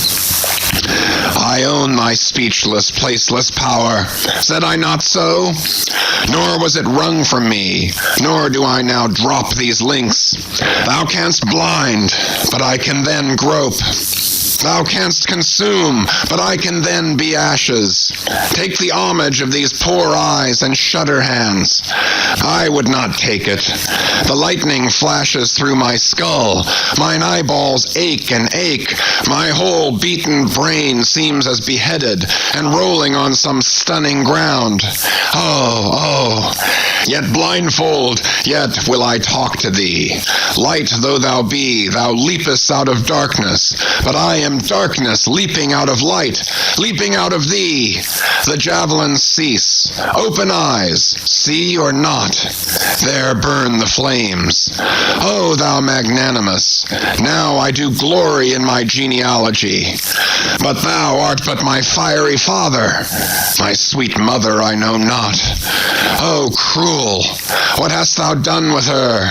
I own thy speechless, placeless power. Said I not so? Nor was it wrung from me, nor do I now drop these links. Thou canst blind, but I can then grope. Thou canst consume, but I can then be ashes. Take the homage of these poor eyes and shudder hands. I would not take it. The lightning flashes through my skull. Mine eyeballs ache and ache. My whole beaten brain seems as beheaded and rolling on some stunning ground. Oh, yet blindfold, yet will I talk to thee. Light though thou be, thou leapest out of darkness, but I am darkness leaping out of light, leaping out of thee. The javelins cease. Open eyes, see or not. There burn the flames. O thou magnanimous, now I do glory in my genealogy. But thou art but my fiery father. My sweet mother I know not. O cruel, what hast thou done with her?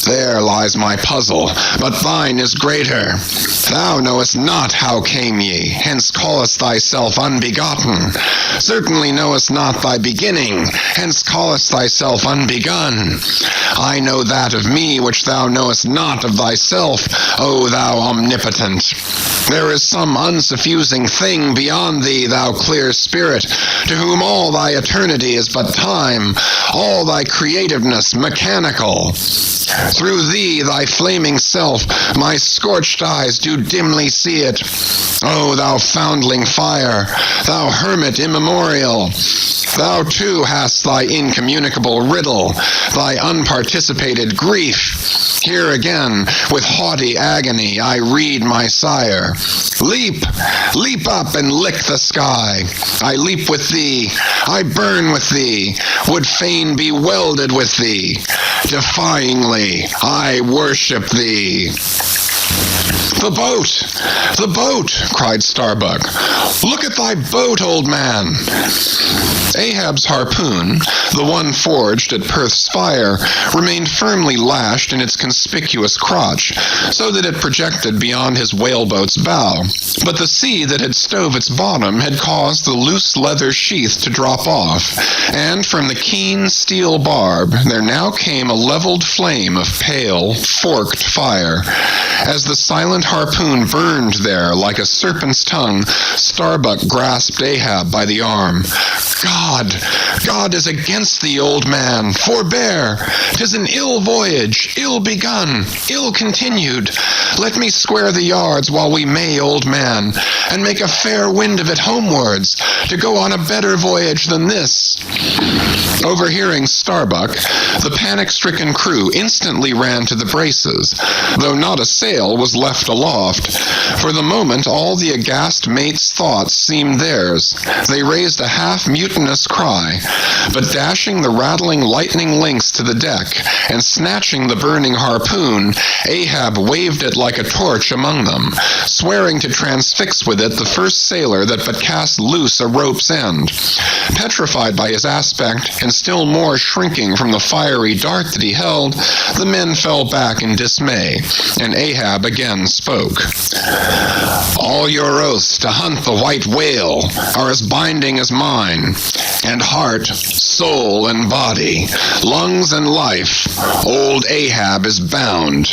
There lies my puzzle, but thine is greater. Thou knowest not how came ye, hence callest thyself unbegotten. Certainly knowest not thy beginning, hence callest thyself unbegun. I know that of me which thou knowest not of thyself, O thou omnipotent. There is some unsuffusing thing beyond thee, thou clear spirit, to whom all thy eternity is but time, all thy creativeness mechanical. Through thee, thy flaming self, my scorched eyes do dimly see it. O thou foundling fire, thou hermit immemorial, thou too hast thy incommunicable riddle, thy unparticipated grief. Here again, with haughty agony, I read my sire. Leap, leap up and lick the sky. I leap with thee, I burn with thee, would fain be welded with thee. Defyingly, I worship thee. "The boat! The boat!" cried Starbuck. "Look at thy boat, old man!" Ahab's harpoon, the one forged at Perth's fire, remained firmly lashed in its conspicuous crotch, so that it projected beyond his whaleboat's bow. But the sea that had stove its bottom had caused the loose leather sheath to drop off, and from the keen steel barb there now came a leveled flame of pale, forked fire. As the silent harpoon burned there like a serpent's tongue, Starbuck grasped Ahab by the arm. God is against thee, old man. Forbear. 'Tis an ill voyage, ill begun, ill continued. Let me square the yards while we may, old man, and make a fair wind of it homewards, to go on a better voyage than this." Overhearing Starbuck, the panic-stricken crew instantly ran to the braces, though not a sail was left aloft. For the moment all the aghast mate's thoughts seemed theirs. They raised a half-mutinous cry, but dashing the rattling lightning links to the deck and snatching the burning harpoon, Ahab waved it like a torch among them, swearing to transfix with it the first sailor that but cast loose a rope's end. Petrified by his aspect, and still more shrinking from the fiery dart that he held, the men fell back in dismay, and Ahab again spoke. "All your oaths to hunt the white whale are as binding as mine, and heart, soul, and body, lungs and life, old Ahab is bound.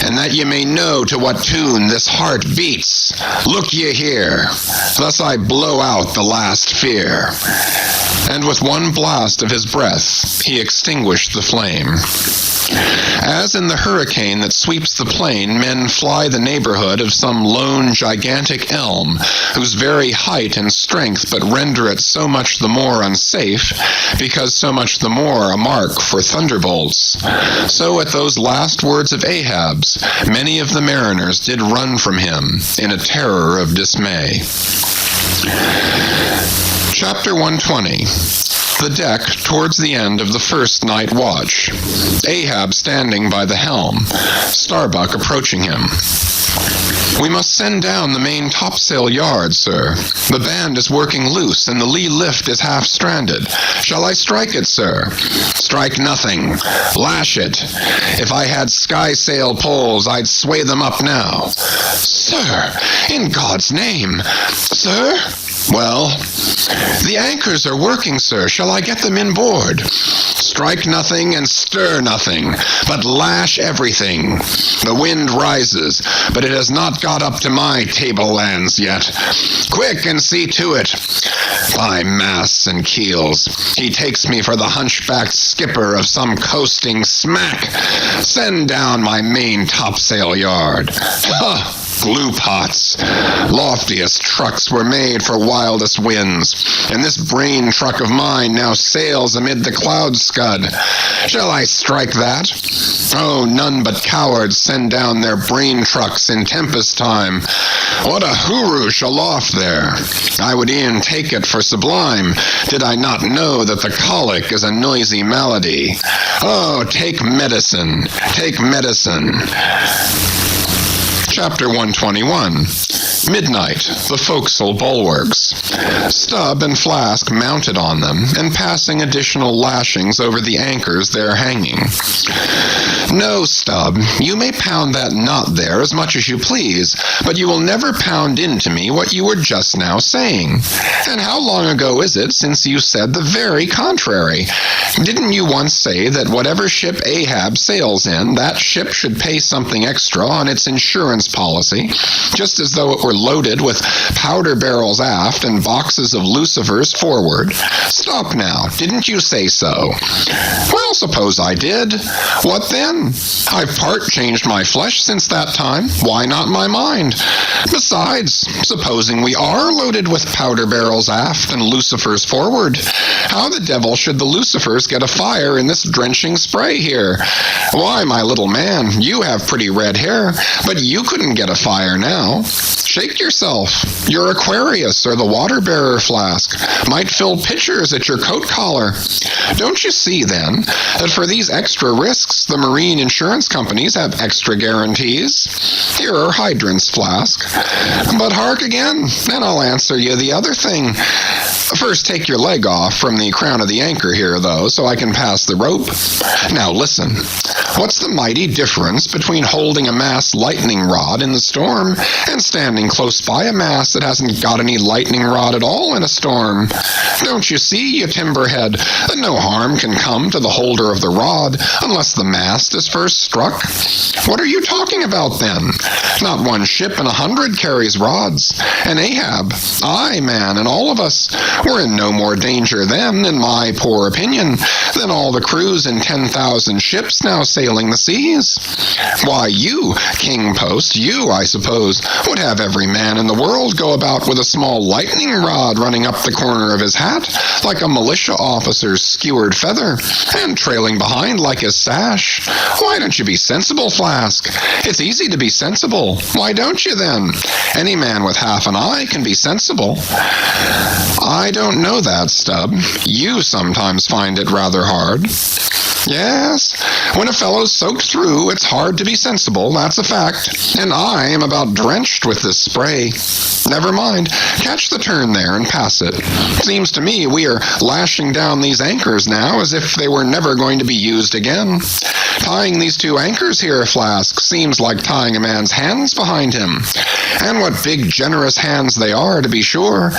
And that ye may know to what tune this heart beats, look ye here. Thus I blow out the last fear." And with one blast of his breath, he extinguished the flame. As in the hurricane that sweeps the plain, men fly the neighborhood of some lone gigantic elm, whose very height and strength but render it so much the more unsafe, because so much the more a mark for thunderbolts. So at those last words of Ahab's, many of the mariners did run from him in a terror of dismay. Chapter 120. The deck towards the end of the first night watch. Ahab standing by the helm. Starbuck approaching him. "We must send down the main topsail yard, sir. The band is working loose, and the lee lift is half stranded. Shall I strike it, sir?" "Strike nothing. Lash it. If I had skysail poles, I'd sway them up now." "Sir, in God's name, sir?" "Well, the anchors are working, sir. Shall I get them inboard?" "Strike nothing and stir nothing, but lash everything. The wind rises, but it has not got up to my tablelands yet. Quick and see to it. By masts and keels, he takes me for the hunchbacked skipper of some coasting smack. Send down my main topsail yard. Ha! Glue pots. Loftiest trucks were made for wildest winds, and this brain truck of mine now sails amid the cloud scud. Shall I strike that? Oh, none but cowards send down their brain trucks in tempest time. What a huroosh aloft there! I would e'en take it for sublime, did I not know that the colic is a noisy malady. Oh, take medicine, take medicine. Chapter 121. Midnight, the forecastle bulwarks. Stubb and Flask mounted on them, and passing additional lashings over the anchors there hanging. "No, Stubb, you may pound that knot there as much as you please, but you will never pound into me what you were just now saying. And how long ago is it since you said the very contrary? Didn't you once say that whatever ship Ahab sails in, that ship should pay something extra on its insurance policy, just as though it were loaded with powder barrels aft and boxes of lucifers forward? Stop now, didn't you say so?" "Well, suppose I did. What then? I've part changed my flesh since that time. Why not my mind? Besides, supposing we are loaded with powder barrels aft and lucifers forward, how the devil should the lucifers get afire in this drenching spray here? Why, my little man, you have pretty red hair, but you couldn't get a fire now. Shake yourself. Your Aquarius or the water-bearer flask might fill pitchers at your coat collar. Don't you see, then, that for these extra risks, the marine insurance companies have extra guarantees? Here are hydrants, Flask. But hark again, and I'll answer you the other thing. First, take your leg off from the crown of the anchor here, though, so I can pass the rope. Now listen. What's the mighty difference between holding a mast lightning rod in the storm and standing close by a mast that hasn't got any lightning rod at all in a storm? Don't you see, you timberhead, that no harm can come to the holder of the rod unless the mast is first struck? What are you talking about, then? Not one ship in 100 carries rods. And Ahab, I, man, and all of us, were in no more danger then, in my poor opinion, than all the crews in 10,000 ships now sailing the seas. Why, you, King Post, you, I suppose, would have every man in the world go about with a small lightning rod running up the corner of his hat, like a militia officer's skewered feather, and trailing behind like his sash. Why don't you be sensible, Flask? It's easy to be sensible. Why don't you, then? Any man with half an eye can be sensible. I don't know that, Stubb. You sometimes find it rather hard. Yes, when a fellow's soaked through, it's hard to be sensible, that's a fact. And I am about drenched with this spray. Never mind. Catch the turn there and pass it. Seems to me we are lashing down these anchors now as if they were never going to be used again. Tying these two anchors here, Flask, seems like tying a man's hands behind him. And what big, generous hands they are, to be sure.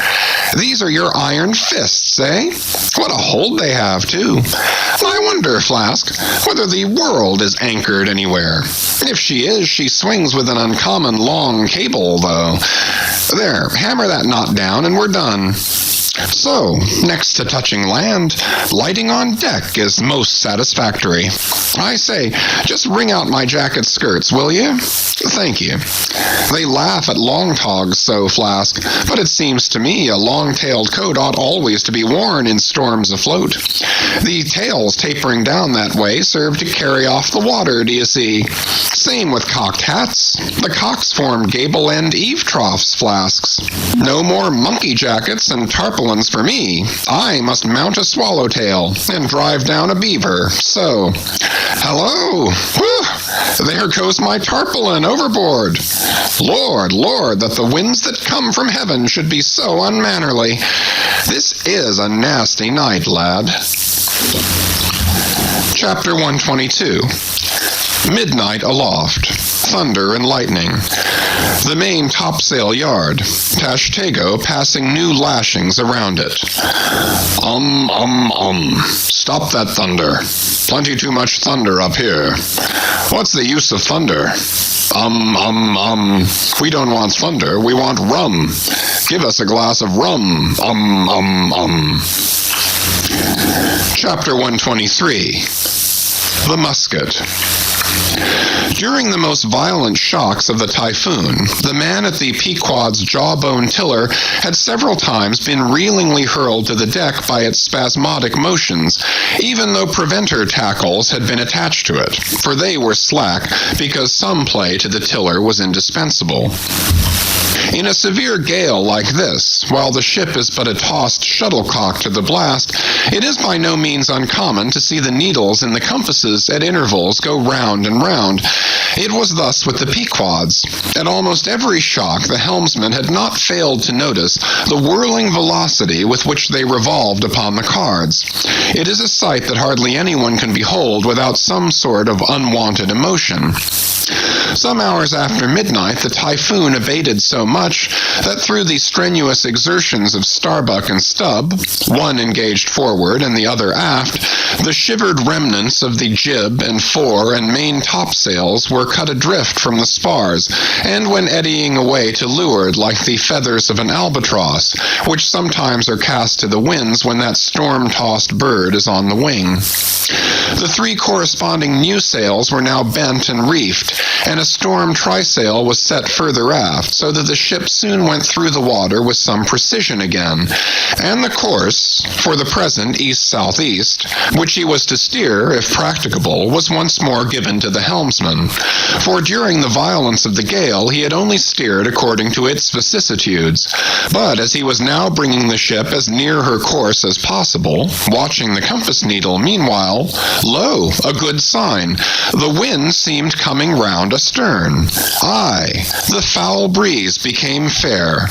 These are your iron fists, eh? What a hold they have, too. I wonder, Flask, whether the world is anchored anywhere. If she is, she swings with an uncommon long cable, though. There, hammer that knot down and we're done. So, next to touching land, lighting on deck is most satisfactory. I say, just wring out my jacket skirts, will you? Thank you. They laugh at long togs so, Flask, but it seems to me a long-tailed coat ought always to be worn in storms afloat. The tails tapering down that way serve to carry off the water, do you see? Same with cocked hats. The cocks form gable-end eave troughs, Flasks. No more monkey jackets and tarpaulins for me. I must mount a swallowtail and drive down a beaver. So, hello! Whew! There goes my tarpaulin overboard. Lord, Lord, that the winds that come from heaven should be so unmannerly. This is a nasty night, lad. Chapter 122. Midnight aloft. Thunder and lightning. The main topsail yard. Tashtego passing new lashings around it. Stop that thunder. Plenty too much thunder up here. What's the use of thunder? We don't want thunder, we want rum. Give us a glass of rum. Chapter 123. The Musket. During the most violent shocks of the typhoon, the man at the Pequod's jawbone tiller had several times been reelingly hurled to the deck by its spasmodic motions, even though preventer tackles had been attached to it, for they were slack because some play to the tiller was indispensable. In a severe gale like this, while the ship is but a tossed shuttlecock to the blast, it is by no means uncommon to see the needles in the compasses at intervals go round and round. It was thus with the Pequods. At almost every shock, the helmsman had not failed to notice the whirling velocity with which they revolved upon the cards. It is a sight that hardly anyone can behold without some sort of unwanted emotion. Some hours after midnight, the typhoon abated so much that through the strenuous exertions of Starbuck and Stubb, one engaged forward and the other aft, the shivered remnants of the jib and fore and main topsails were cut adrift from the spars, and went eddying away to leeward like the feathers of an albatross, which sometimes are cast to the winds when that storm-tossed bird is on the wing. The three corresponding new sails were now bent and reefed, and and a storm trysail was set further aft, so that the ship soon went through the water with some precision again, and the course, for the present east-southeast, which he was to steer, if practicable, was once more given to the helmsman, for during the violence of the gale he had only steered according to its vicissitudes, but as he was now bringing the ship as near her course as possible, watching the compass needle meanwhile, lo, a good sign, the wind seemed coming round astern. Aye, the foul breeze became fair.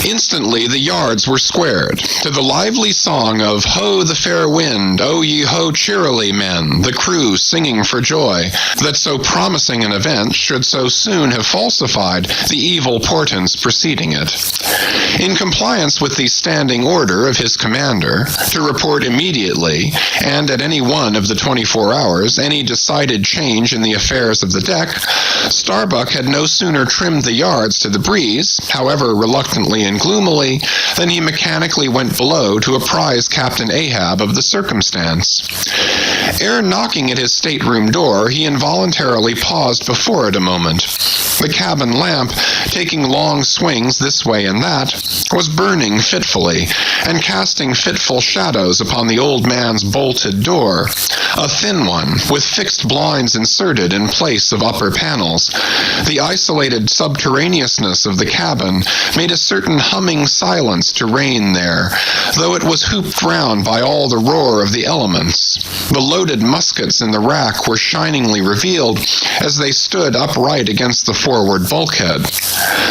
Instantly the yards were squared, to the lively song of Ho the fair wind, O ye ho cheerily, men, the crew singing for joy, that so promising an event should so soon have falsified the evil portents preceding it. In compliance with the standing order of his commander, to report immediately, and at any one of the 24 hours, any decided change in the affairs of the deck, Starbuck had no sooner trimmed the yards to the breeze, however reluctantly and gloomily, than he mechanically went below to apprise Captain Ahab of the circumstance. Ere knocking at his stateroom door, he involuntarily paused before it a moment. The cabin lamp, taking long swings this way and that, was burning fitfully, and casting fitful shadows upon the old man's bolted door, a thin one, with fixed blinds inserted in place of upper panels. The isolated subterraneousness of the cabin made a certain humming silence to reign there, though it was hooped round by all the roar of the elements. The loaded muskets in the rack were shiningly revealed as they stood upright against the forward bulkhead.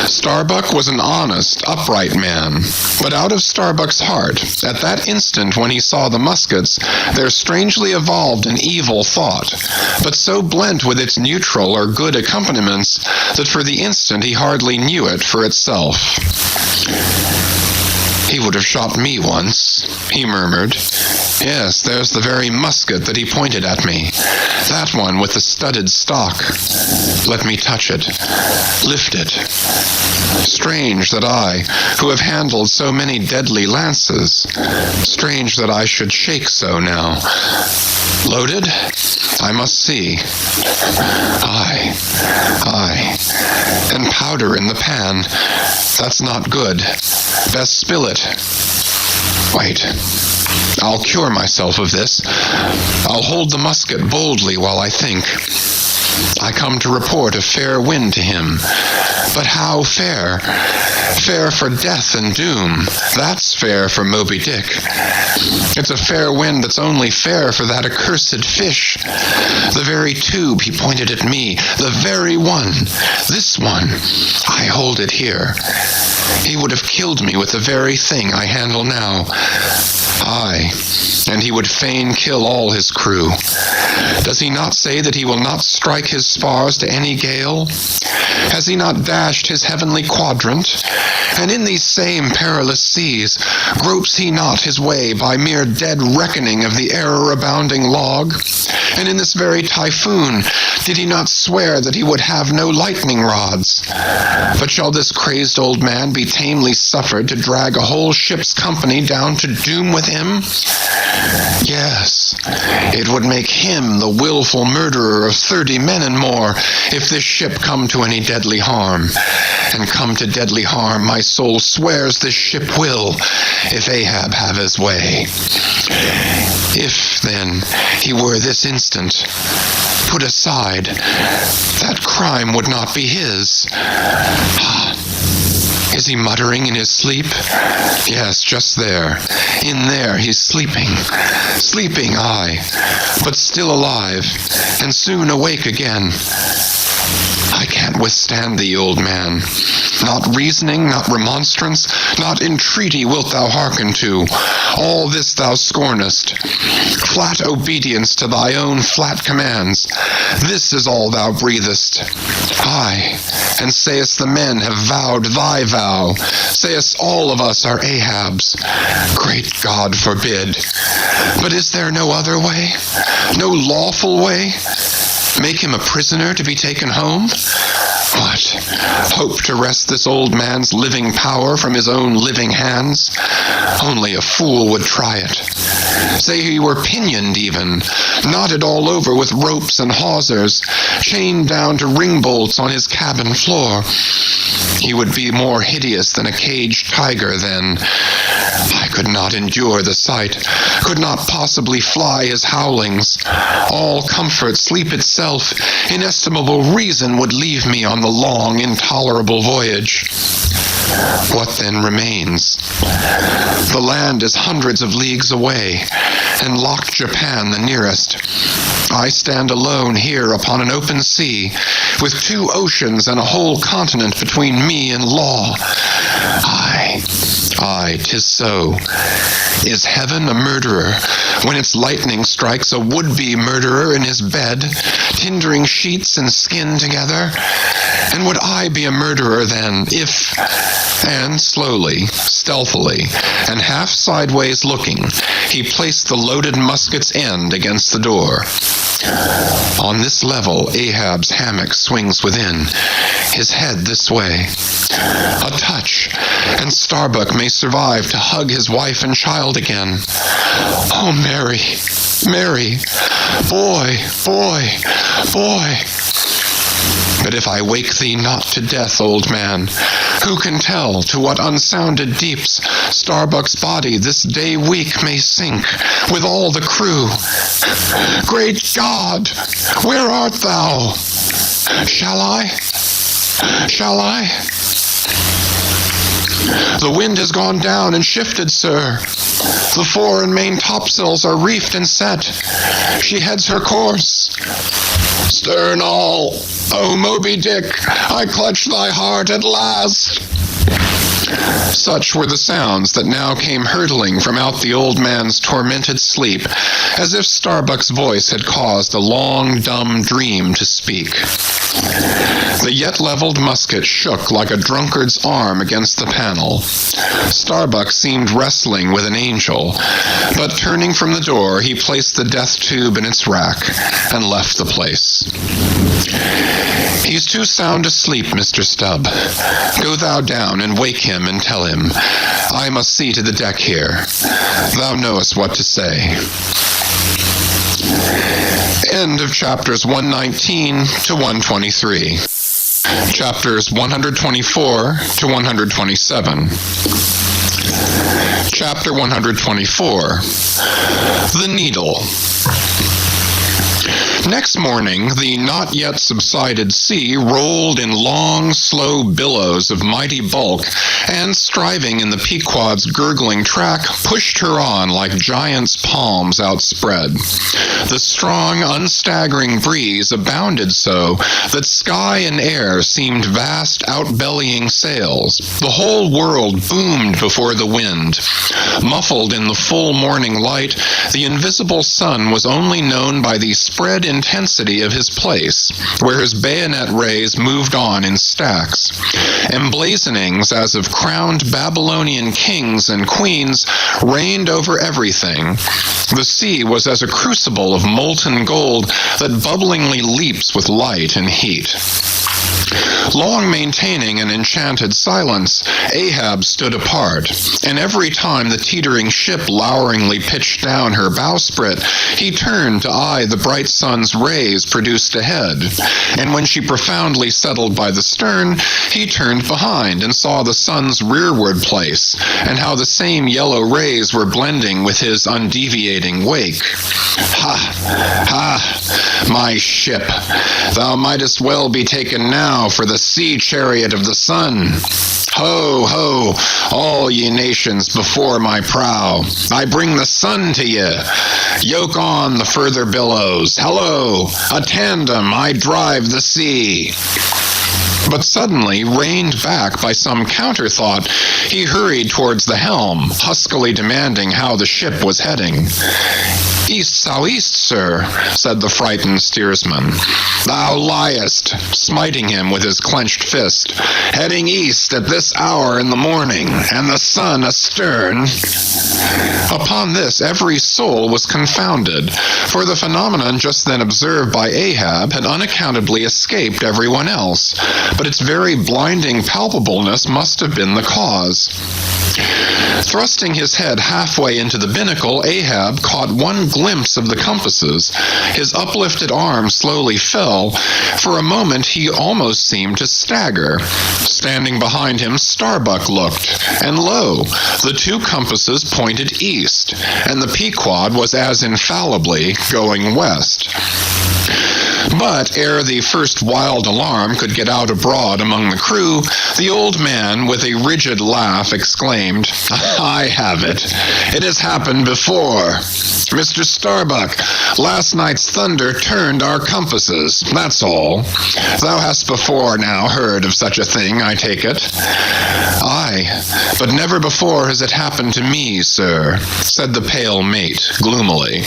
Starbuck was an honest, upright man, but out of Starbuck's heart, at that instant when he saw the muskets, there strangely evolved an evil thought, but so blent with its neutral or good accompaniments that for the instant he hardly knew it for itself. "He would have shot me once," he murmured. "Yes, there's the very musket that he pointed at me. That one with the studded stock. Let me touch it. Lift it. Strange that I, who have handled so many deadly lances, strange that I should shake so now. Loaded? I must see. Aye, aye. And powder in the pan. That's not good. Best spill it. Wait. I'll cure myself of this. I'll hold the musket boldly while I think. I come to report a fair wind to him. But how fair? Fair for death and doom. That's fair for Moby Dick. It's a fair wind that's only fair for that accursed fish. The very tube he pointed at me, the very one, this one, I hold it here. He would have killed me with the very thing I handle now. Aye, and he would fain kill all his crew. Does he not say that he will not strike his spars to any gale? Has he not dashed his heavenly quadrant? And in these same perilous seas, gropes he not his way by mere dead reckoning of the error-abounding log? And in this very typhoon, did he not swear that he would have no lightning rods? But shall this crazed old man be tamely suffered to drag a whole ship's company down to doom with him? Yes, it would make him the willful murderer of 30 men and more, if this ship come to any deadly harm. And come to deadly harm, my soul swears this ship will, if Ahab have his way. If, then, he were this instant put aside, that crime would not be his. Is he muttering in his sleep? Yes, just there. In there he's sleeping. Sleeping, aye, but still alive, and soon awake again. I can't withstand thee, old man. Not reasoning, not remonstrance, not entreaty wilt thou hearken to. All this thou scornest. Flat obedience to thy own flat commands. This is all thou breathest. Aye, and sayest the men have vowed thy vow. Sayest all of us are Ahab's. Great God forbid. But is there no other way? No lawful way? Make him a prisoner to be taken home? What? Hope to wrest this old man's living power from his own living hands? Only a fool would try it. Say he were pinioned even, knotted all over with ropes and hawsers, chained down to ring bolts on his cabin floor. He would be more hideous than a caged tiger then. I could not endure the sight, could not possibly fly his howlings. All comfort, sleep itself, inestimable reason would leave me on the long, intolerable voyage. What then remains? The land is hundreds of leagues away, and locked Japan the nearest. I stand alone here upon an open sea, with 2 oceans and a whole continent between me and law. Aye, 'tis so. Is heaven a murderer when its lightning strikes a would-be murderer in his bed, tindering sheets and skin together? And would I be a murderer then, if... And slowly, stealthily, and half sideways looking, he placed the loaded musket's end against the door. On this level, Ahab's hammock swings within, his head this way. A touch, and Starbuck may survive to hug his wife and child again. Oh, Mary, Mary, boy, boy, boy. But if I wake thee not to death, old man, who can tell to what unsounded deeps Starbuck's body this day week may sink, with all the crew? Great God, where art thou? Shall I? The wind has gone down and shifted, sir. The fore and main topsails are reefed and set. She heads her course. Stern all, O Moby Dick, I clutch thy heart at last. Such were the sounds that now came hurtling from out the old man's tormented sleep, as if Starbuck's voice had caused a long, dumb dream to speak. The yet leveled musket shook like a drunkard's arm against the panel. Starbuck seemed wrestling with an angel, but turning from the door, he placed the death tube in its rack and left the place. He's too sound asleep, Mr. Stubb. Go thou down and wake him and tell him, I must see to the deck here. Thou knowest what to say. End of chapters 119 to 123. Chapters 124 to 127. Chapter 124. The Needle. Next morning, the not yet subsided sea rolled in long, slow billows of mighty bulk, and striving in the Pequod's gurgling track, pushed her on like giants' palms outspread. The strong, unstaggering breeze abounded so that sky and air seemed vast, outbellying sails. The whole world boomed before the wind. Muffled in the full morning light, the invisible sun was only known by the spread intensity of his place, where his bayonet rays moved on in stacks. Emblazonings as of crowned Babylonian kings and queens reigned over everything. The sea was as a crucible of molten gold that bubblingly leaps with light and heat. Long maintaining an enchanted silence, Ahab stood apart, and every time the teetering ship loweringly pitched down her bowsprit, he turned to eye the bright sun's rays produced ahead, and when she profoundly settled by the stern, he turned behind and saw the sun's rearward place, and how the same yellow rays were blending with his undeviating wake. Ha, my ship, thou mightest well be taken now for the sea chariot of the sun. Ho, ho, all ye nations before my prow. I bring the sun to ye. Yoke on the further billows. Hello, a tandem, I drive the sea. But suddenly, reined back by some counterthought, he hurried towards the helm, huskily demanding how the ship was heading. East southeast, sir, said the frightened steersman. Thou liest, smiting him with his clenched fist. Heading east at this hour in the morning, and the sun astern. Upon this every soul was confounded, for the phenomenon just then observed by Ahab had unaccountably escaped everyone else, but its very blinding palpableness must have been the cause. Thrusting his head halfway into the binnacle, Ahab caught one glimpse of the compasses. His uplifted arm slowly fell. For a moment he almost seemed to stagger. Standing behind him, Starbuck looked, and lo, the two compasses pointed east, and the Pequod was as infallibly going west. But ere the first wild alarm could get out abroad among the crew, the old man, with a rigid laugh, exclaimed, "I have it. It has happened before. Mr. Starbuck, last night's thunder turned our compasses, that's all. Thou hast before now heard of such a thing, I take it." "Aye, but never before has it happened to me, sir," said the pale mate, gloomily.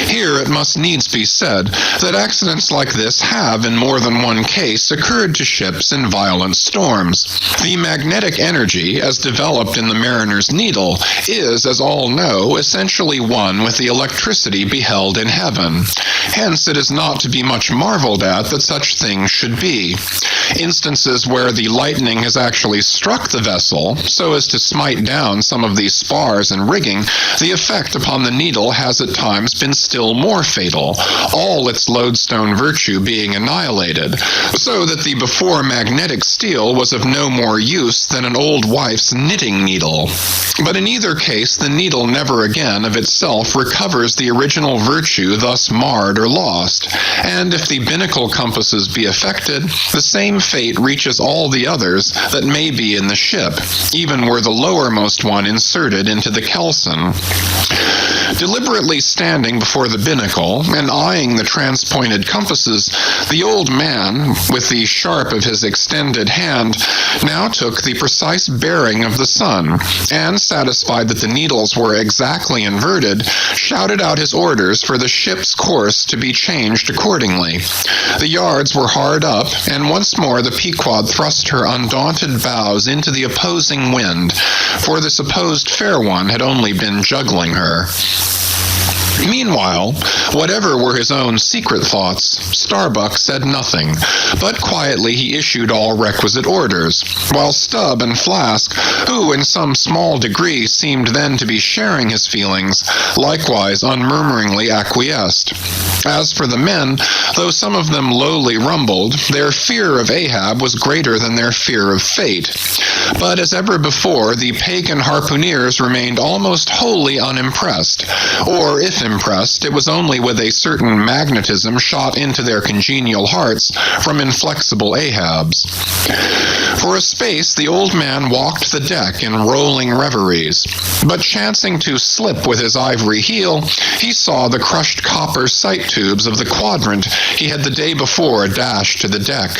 Here it must needs be said that accidents like this have, in more than one case, occurred to ships in violent storms. The magnetic energy, as developed in the mariner's needle, is, as all know, essentially one with the electricity beheld in heaven. Hence it is not to be much marveled at that such things should be. Instances where the lightning has actually struck the vessel, so as to smite down some of the spars and rigging, the effect upon the needle has at times been still more fatal, all its lodestone virtue being annihilated, so that the before magnetic steel was of no more use than an old wife's knitting needle. But in either case, the needle never again of itself recovers the original virtue thus marred or lost, and if the binnacle compasses be affected, the same fate reaches all the others that may be in the ship, even were the lowermost one inserted into the kelson. Deliberately standing before the binnacle and eyeing the transpointed compasses, the old man, with the sharp of his extended hand, now took the precise bearing of the sun, and, satisfied that the needles were exactly inverted, shouted out his orders for the ship's course to be changed accordingly. The yards were hard up, and once more the Pequod thrust her undaunted bows into the opposing wind, for the supposed fair one had only been juggling her. Meanwhile, whatever were his own secret thoughts, Starbuck said nothing, but quietly he issued all requisite orders, while Stubb and Flask, who in some small degree seemed then to be sharing his feelings, likewise unmurmuringly acquiesced. As for the men, though some of them lowly rumbled, their fear of Ahab was greater than their fear of fate. But as ever before, the pagan harpooneers remained almost wholly unimpressed, or if impressed, it was only with a certain magnetism shot into their congenial hearts from inflexible Ahab's. For a space the old man walked the deck in rolling reveries, but chancing to slip with his ivory heel, he saw the crushed copper sight tubes of the quadrant he had the day before dashed to the deck.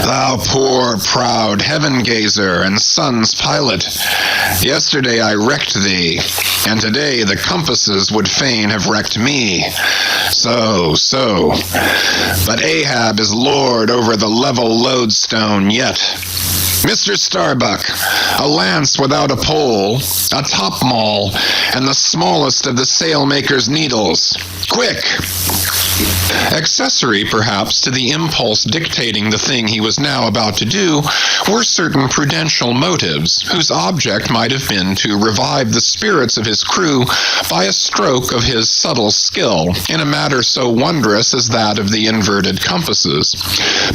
"Thou poor, proud heaven-gazer and sun's pilot, yesterday I wrecked thee, and today the compasses would fain have wrecked me. So. But Ahab is lord over the level lodestone yet. Mr. Starbuck, a lance without a pole, a topmaul, and the smallest of the sailmaker's needles. Quick!" Accessory, perhaps, to the impulse dictating the thing he was now about to do, were certain prudential motives, whose object might have been to revive the spirits of his crew by a stroke of his subtle skill in a matter so wondrous as that of the inverted compasses.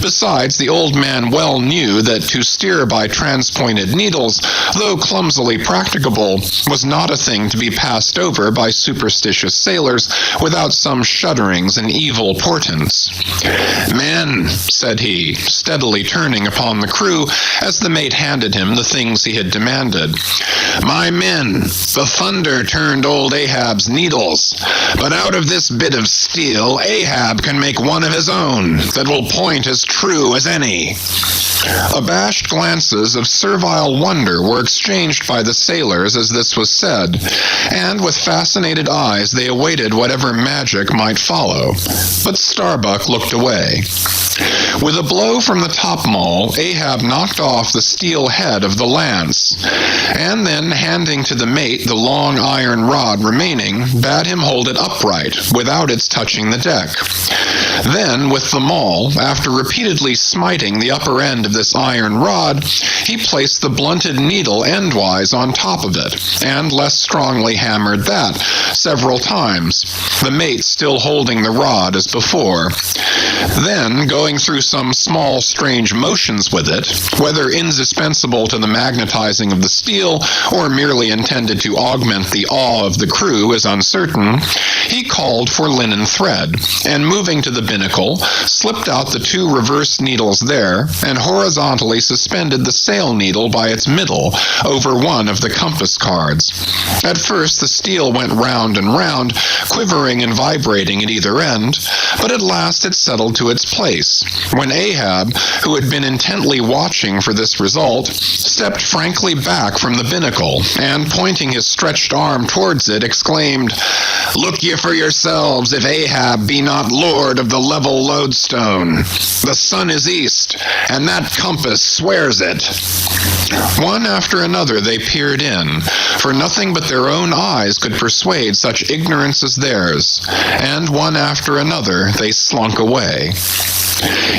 Besides, the old man well knew that to steer by transpointed needles, though clumsily practicable, was not a thing to be passed over by superstitious sailors without some shudderings and evil portents. "Men," said he, steadily turning upon the crew as the mate handed him the things he had demanded. "My men, the thunder turned old Ahab's needles, but out of this bit of steel Ahab can make one of his own that will point as true as any." Abashed glances of servile wonder were exchanged by the sailors as this was said, and with fascinated eyes they awaited whatever magic might follow. But Starbuck looked away. With a blow from the topmaul, Ahab knocked off the steel head of the lance, and then, handing to the mate the long iron rod remaining, bade him hold it upright, without its touching the deck. Then, with the maul, after repeatedly smiting the upper end of this iron rod, he placed the blunted needle endwise on top of it, and less strongly hammered that several times, the mate still holding the rod as before. Then, going through some small strange motions with it, whether indispensable to the magnetizing of the steel or merely intended to augment the awe of the crew is uncertain, he called for linen thread, and moving to the binnacle, slipped out the two reversed needles there, and horizontally suspended the sail needle by its middle over one of the compass cards. At first the steel went round and round, quivering and vibrating at either end, but at last it settled to its place, when Ahab, who had been intently watching for this result, stepped frankly back from the binnacle, and pointing his stretched arm towards it, exclaimed, "Look ye for yourselves if Ahab be not lord of the level lodestone. The sun is east, and that compass swears it." One after another they peered in, for nothing but their own eyes could persuade such ignorance as theirs, and one after another they slunk away.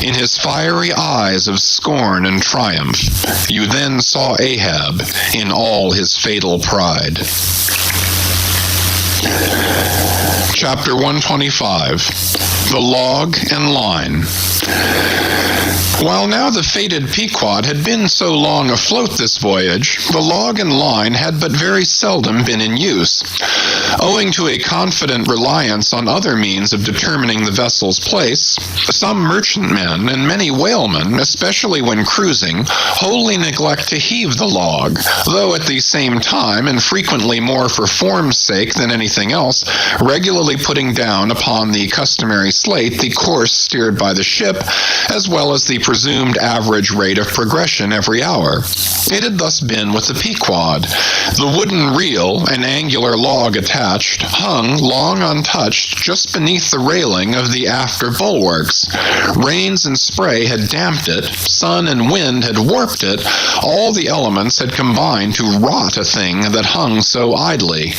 In his fiery eyes of scorn and triumph, you then saw Ahab in all his fatal pride. Chapter 125, The Log and Line. While now the fated Pequod had been so long afloat this voyage, the log and line had but very seldom been in use. Owing to a confident reliance on other means of determining the vessel's place, some merchantmen and many whalemen, especially when cruising, wholly neglect to heave the log, though at the same time, and frequently more for form's sake than anything else, regularly putting down upon the customary slate the course steered by the ship, as well as the presumed average rate of progression every hour. It had thus been with the Pequod. The wooden reel, an angular log attached, hung, long untouched, just beneath the railing of the after bulwarks. Rains and spray had damped it, sun and wind had warped it, all the elements had combined to rot a thing that hung so idly.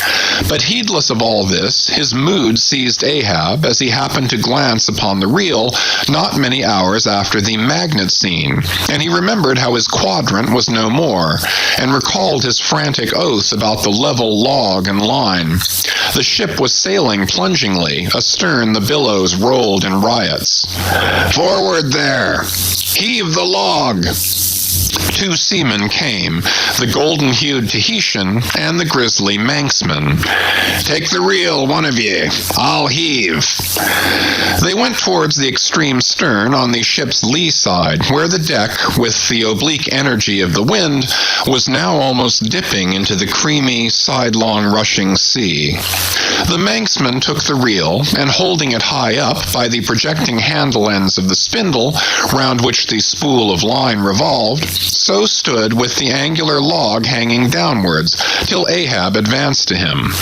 But heedless of all this, his mood seized Ahab as he happened to glance upon the reel not many hours after the magnet scene, and he remembered how his quadrant was no more, and recalled his frantic oath about the level log and line. The ship was sailing plungingly, astern the billows rolled in riots. "Forward there! Heave the log!" Two seamen came, the golden-hued Tahitian and the grizzly Manxman. "Take the reel, one of ye. I'll heave." They went towards the extreme stern on the ship's lee side, where the deck, with the oblique energy of the wind, was now almost dipping into the creamy, sidelong rushing sea. The Manxman took the reel, and holding it high up by the projecting handle ends of the spindle, round which the spool of line revolved, so stood with the angular log hanging downwards, till Ahab advanced to him.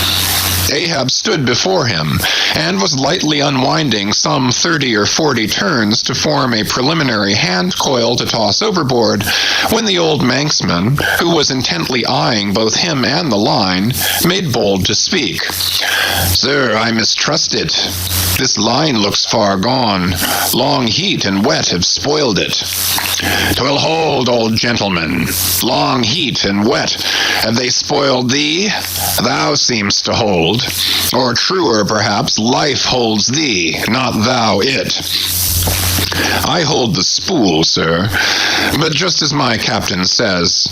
Ahab stood before him, and was lightly unwinding some 30 or 40 turns to form a preliminary hand coil to toss overboard, when the old Manxman, who was intently eyeing both him and the line, made bold to speak. "Sir, I mistrust it. This line looks far gone. Long heat and wet have spoiled it." "'Twill hold, old gentleman. Long heat and wet, have they spoiled thee? Thou seemst to hold. Or truer, perhaps, life holds thee, not thou it. I hold the spool, sir, but just as my captain says,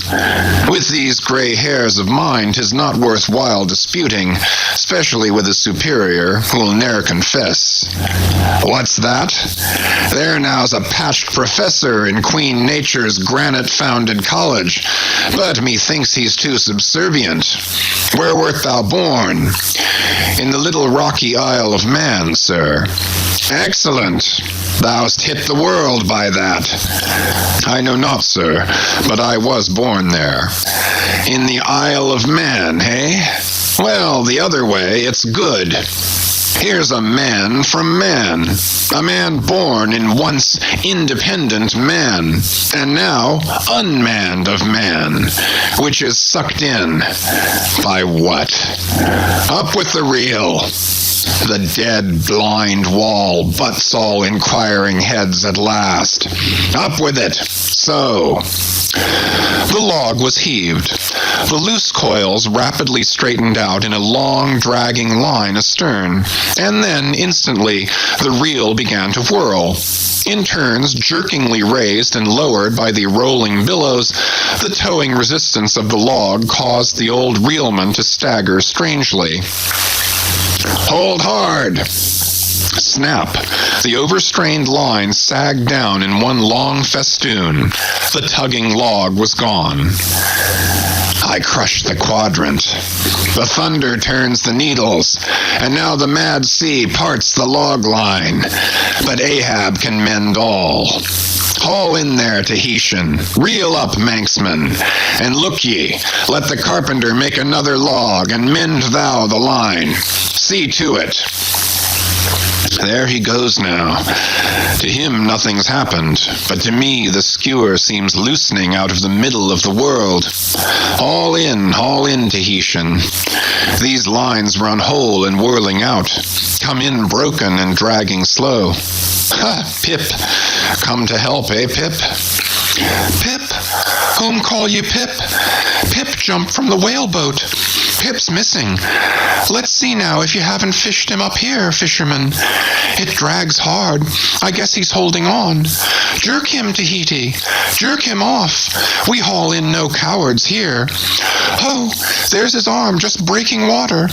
with these gray hairs of mine 'tis not worth while disputing, especially with a superior who'll ne'er confess. What's that? There now's a patched professor in Queen Nature's granite-founded college, but methinks he's too subservient. Where wert thou born? In the little rocky Isle of Man, sir. Excellent. Thou'st hit the world by that. I know not, sir, but I was born there. In the Isle of Man, eh? Well, the other way, it's good. Here's a man from man, a man born in once independent man, and now unmanned of man, which is sucked in by what? Up with the reel. The dead, blind wall butts all inquiring heads at last. Up with it. So. The log was heaved. The loose coils rapidly straightened out in a long, dragging line astern, and then, instantly, the reel began to whirl. In turns, jerkingly raised and lowered by the rolling billows, the towing resistance of the log caused the old reelman to stagger strangely. Hold hard! Snap! The overstrained line sagged down in one long festoon. The tugging log was gone. I crush the quadrant. The thunder turns the needles, and now the mad sea parts the log line. But Ahab can mend all. Haul in there, Tahitian. Reel up, Manxman. And look ye, let the carpenter make another log, and mend thou the line. See to it. There he goes now. To him nothing's happened, but to me the skewer seems loosening out of the middle of the world. Haul in, Tahitian. These lines run whole and whirling out. Come in broken and dragging slow. Ha, Pip. Come to help, eh, Pip? Pip? Whom call you Pip? Pip jumped from the whaleboat. Pip's missing. Let's see now if you haven't fished him up here, fisherman. It drags hard. I guess he's holding on. Jerk him, Tahiti. Jerk him off. We haul in no cowards here. Oh, there's his arm just breaking water.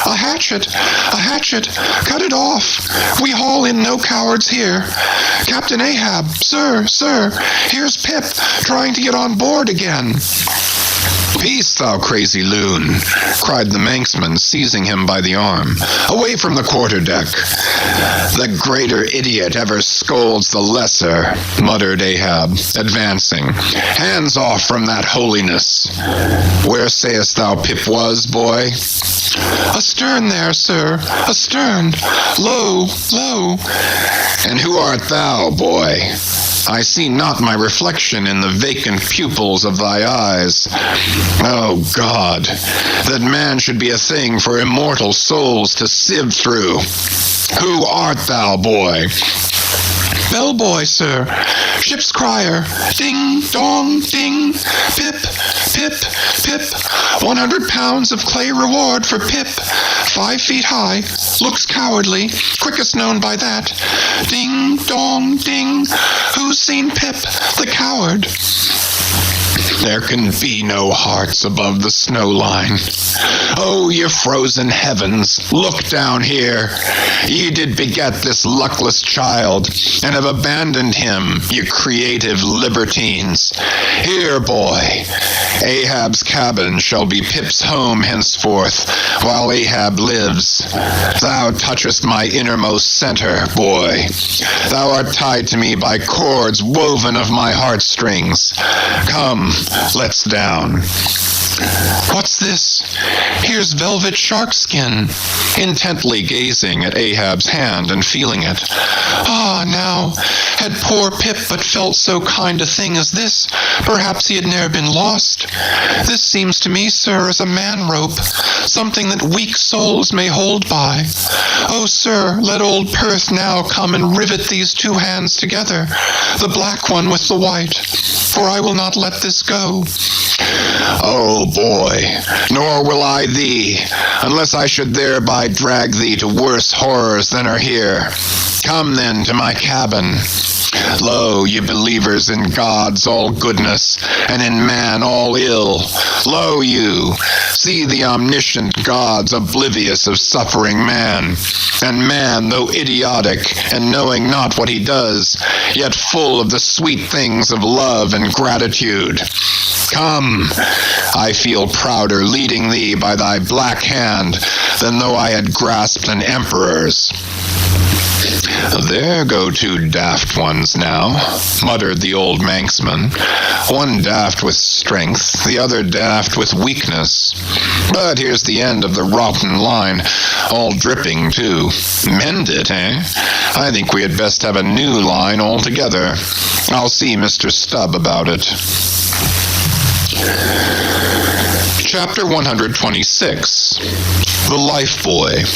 A hatchet. A hatchet. Cut it off. We haul in no cowards here. Captain Ahab, sir, here's Pip trying to get on board again. Peace, thou crazy loon, cried the Manxman, seizing him by the arm. Away from the quarterdeck. The greater idiot ever scolds the lesser, muttered Ahab, advancing. Hands off from that holiness. Where sayest thou Pip was, boy? Astern there, sir, astern. Low. And who art thou, boy? I see not my reflection in the vacant pupils of thy eyes. Oh, God, that man should be a thing for immortal souls to sieve through. Who art thou, boy? Bellboy, sir. Ship's crier. Ding, dong, ding. Pip. 100 pounds of clay reward for Pip. 5 feet high. Looks cowardly. Quickest known by that. Ding, dong, ding. Who's seen Pip, the coward? There can be no hearts above the snow line. Oh, ye frozen heavens, look down here. Ye did beget this luckless child, and have abandoned him, ye creative libertines. Here, boy, Ahab's cabin shall be Pip's home henceforth, while Ahab lives. Thou touchest my innermost center, boy. Thou art tied to me by cords woven of my heartstrings. Come, let's down. What's this? Here's velvet shark skin. Intently gazing at Ahab's hand and feeling it. Ah, now, had poor Pip but felt so kind a thing as this, perhaps he had ne'er been lost. This seems to me, sir, as a man-rope, something that weak souls may hold by. Oh, sir, let old Perth now come and rivet these two hands together, the black one with the white, for I will not let this go. Oh, boy, nor will I thee, unless I should thereby drag thee to worse horrors than are here. Come then to my cabin. Lo, ye believers in God's all goodness, and in man all ill. Lo, you, see the omniscient God's oblivious of suffering man. And man, though idiotic, and knowing not what he does, yet full of the sweet things of love and gratitude. Come, I feel prouder leading thee by thy black hand than though I had grasped an emperor's. "There go two daft ones now," muttered the old Manxman. "One daft with strength, the other daft with weakness. But here's the end of the rotten line, all dripping too. Mend it, eh? I think we had best have a new line altogether. I'll see Mr. Stubb about it." Chapter 126. The Lifebuoy.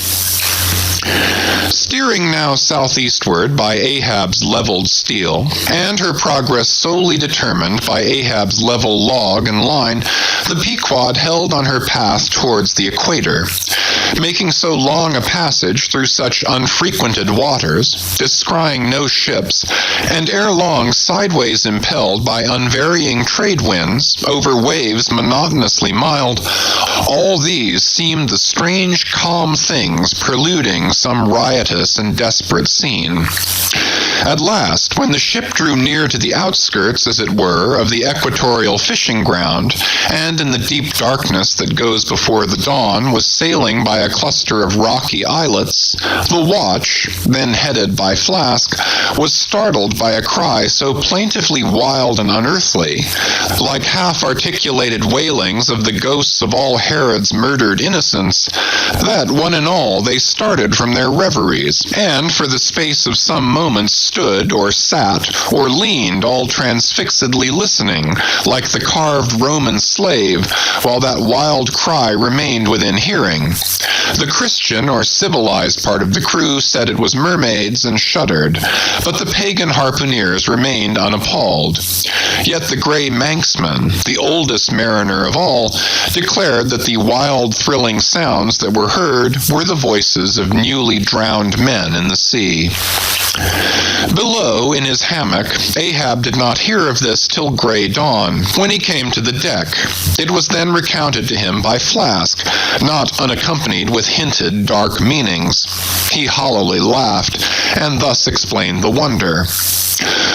Steering now southeastward by Ahab's leveled steel, and her progress solely determined by Ahab's level log and line, the Pequod held on her path towards the equator. Making so long a passage through such unfrequented waters, descrying no ships, and ere long sideways impelled by unvarying trade winds over waves monotonously mild, all these seemed the strange calm things preluding some riotous and desperate scene. At last, when the ship drew near to the outskirts, as it were, of the equatorial fishing ground, and in the deep darkness that goes before the dawn was sailing by a cluster of rocky islets, the watch, then headed by Flask, was startled by a cry so plaintively wild and unearthly, like half-articulated wailings of the ghosts of all Herod's murdered innocents, that one and all they started from their reveries, and for the space of some moments stood or sat or leaned all transfixedly listening, like the carved Roman slave, while that wild cry remained within hearing. The Christian or civilized part of the crew said it was mermaids and shuddered, but the pagan harpooneers remained unappalled. Yet the gray Manxman, the oldest mariner of all, declared that the wild, thrilling sounds that were heard were the voices of newly drowned men in the sea. Below, in his hammock, Ahab did not hear of this till gray dawn, when he came to the deck. It was then recounted to him by Flask, not unaccompanied with hinted dark meanings. He hollowly laughed, and thus explained the wonder.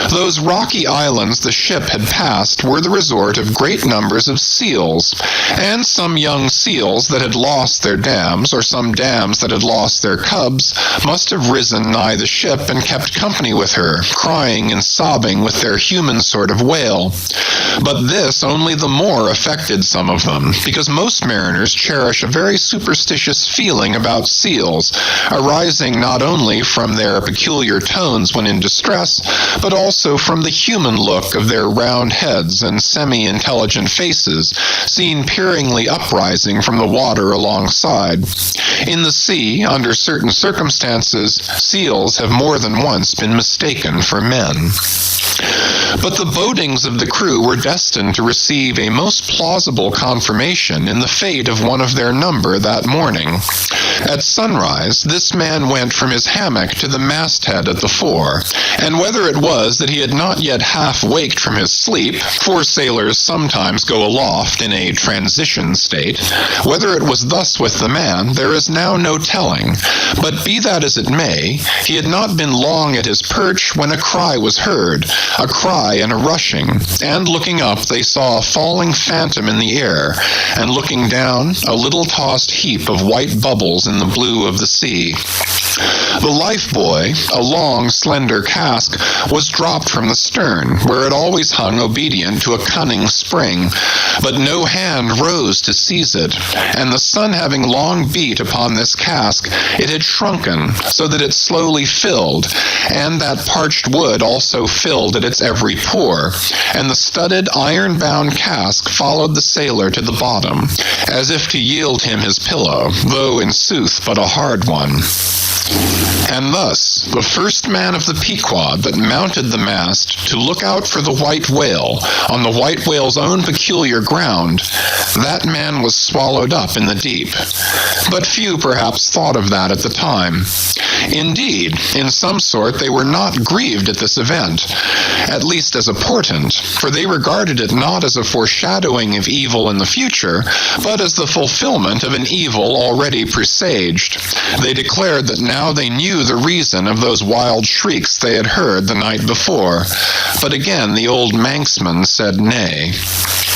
Those rocky islands the ship had passed were the resort of great numbers of seals, and some young seals that had lost their dams, or some dams that had lost their cubs, must have risen nigh the ship and kept company with her, crying and sobbing with their human sort of wail. But this only the more affected some of them, because most mariners cherish a very superstitious feeling about seals, arising not only from their peculiar tones when in distress, but also from the human look of their round heads and semi-intelligent faces, seen peeringly uprising from the water alongside. In the sea, under certain circumstances, seals have more than once been mistaken for men. But the bodings of the crew were destined to receive a most plausible confirmation in the fate of one of their number that morning. At sunrise, this man went from his hammock to the masthead at the fore, and whether it was that he had not yet half waked from his sleep, for sailors sometimes go aloft in a transition state, whether it was thus with the man, there is now no telling. But be that as it may, he had not been long at his perch when a cry was heard, a cry and a rushing, and looking up they saw a falling phantom in the air, and looking down, a little tossed heap of white bubbles in the blue of the sea. The lifebuoy, a long, slender cask, was dropped from the stern, where it always hung obedient to a cunning spring, but no hand rose to seize it, and the sun having long beat upon this cask, it had shrunken, so that it slowly filled, and that parched wood also filled at its every pore, and the studded, iron-bound cask followed the sailor to the bottom, as if to yield him his pillow, though in sooth but a hard one. And thus, the first man of the Pequod that mounted the mast to look out for the white whale on the white whale's own peculiar ground, that man was swallowed up in the deep. But few perhaps thought of that at the time. Indeed, in some sort they were not grieved at this event, at least as a portent, for they regarded it not as a foreshadowing of evil in the future, but as the fulfillment of an evil already presaged. They declared that now they knew the reason of those wild shrieks they had heard the night before. But again the old Manxman said nay.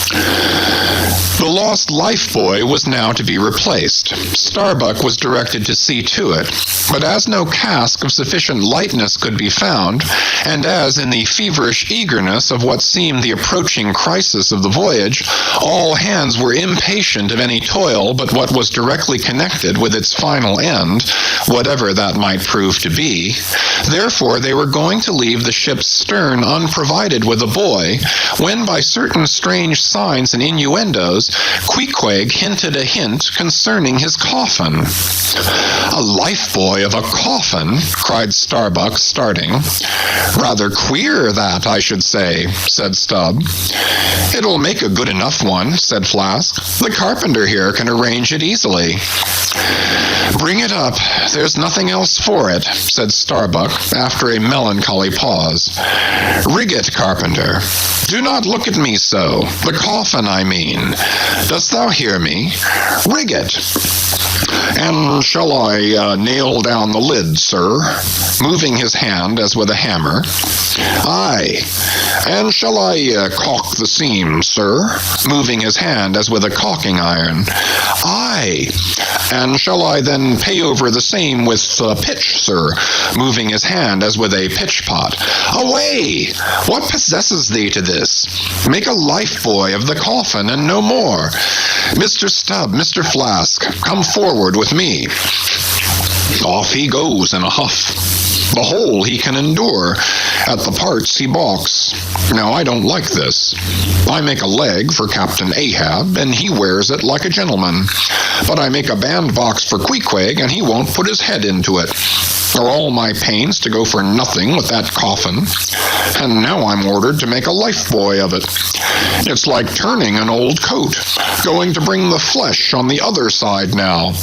The lost lifebuoy was now to be replaced. Starbuck was directed to see to it, but as no cask of sufficient lightness could be found, and as in the feverish eagerness of what seemed the approaching crisis of the voyage, all hands were impatient of any toil but what was directly connected with its final end, whatever that might prove to be, therefore they were going to leave the ship's stern unprovided with a buoy, when by certain strange signs and innuendos, Queequeg hinted a hint concerning his coffin. "A lifebuoy of a coffin?" cried Starbuck, starting. "Rather queer, that, I should say," said Stubb. "It'll make a good enough one," said Flask. "The carpenter here can arrange it easily." "Bring it up. There's nothing else for it," said Starbuck, after a melancholy pause. "Rig it, carpenter. Do not look at me so. The coffin, I mean. Dost thou hear me? Rig it." "And shall I nail down the lid, sir?" moving his hand as with a hammer. "Aye." "And shall I caulk the seam, sir?" moving his hand as with a caulking iron. "Aye." "And shall I then pay over the same with pitch, sir?" moving his hand as with a pitch pot. "Away! What possesses thee to this? Make a lifebuoy of the coffin, and no more. Mr. Stubb, Mr. Flask, come forward with me." Off he goes in a huff. The whole he can endure, at the parts he balks. Now I don't like this. I make a leg for Captain Ahab, and he wears it like a gentleman. But I make a bandbox for Queequeg, and he won't put his head into it. Are all my pains to go for nothing with that coffin? And now I'm ordered to make a lifebuoy of it. It's like turning an old coat, going to bring the flesh on the other side now.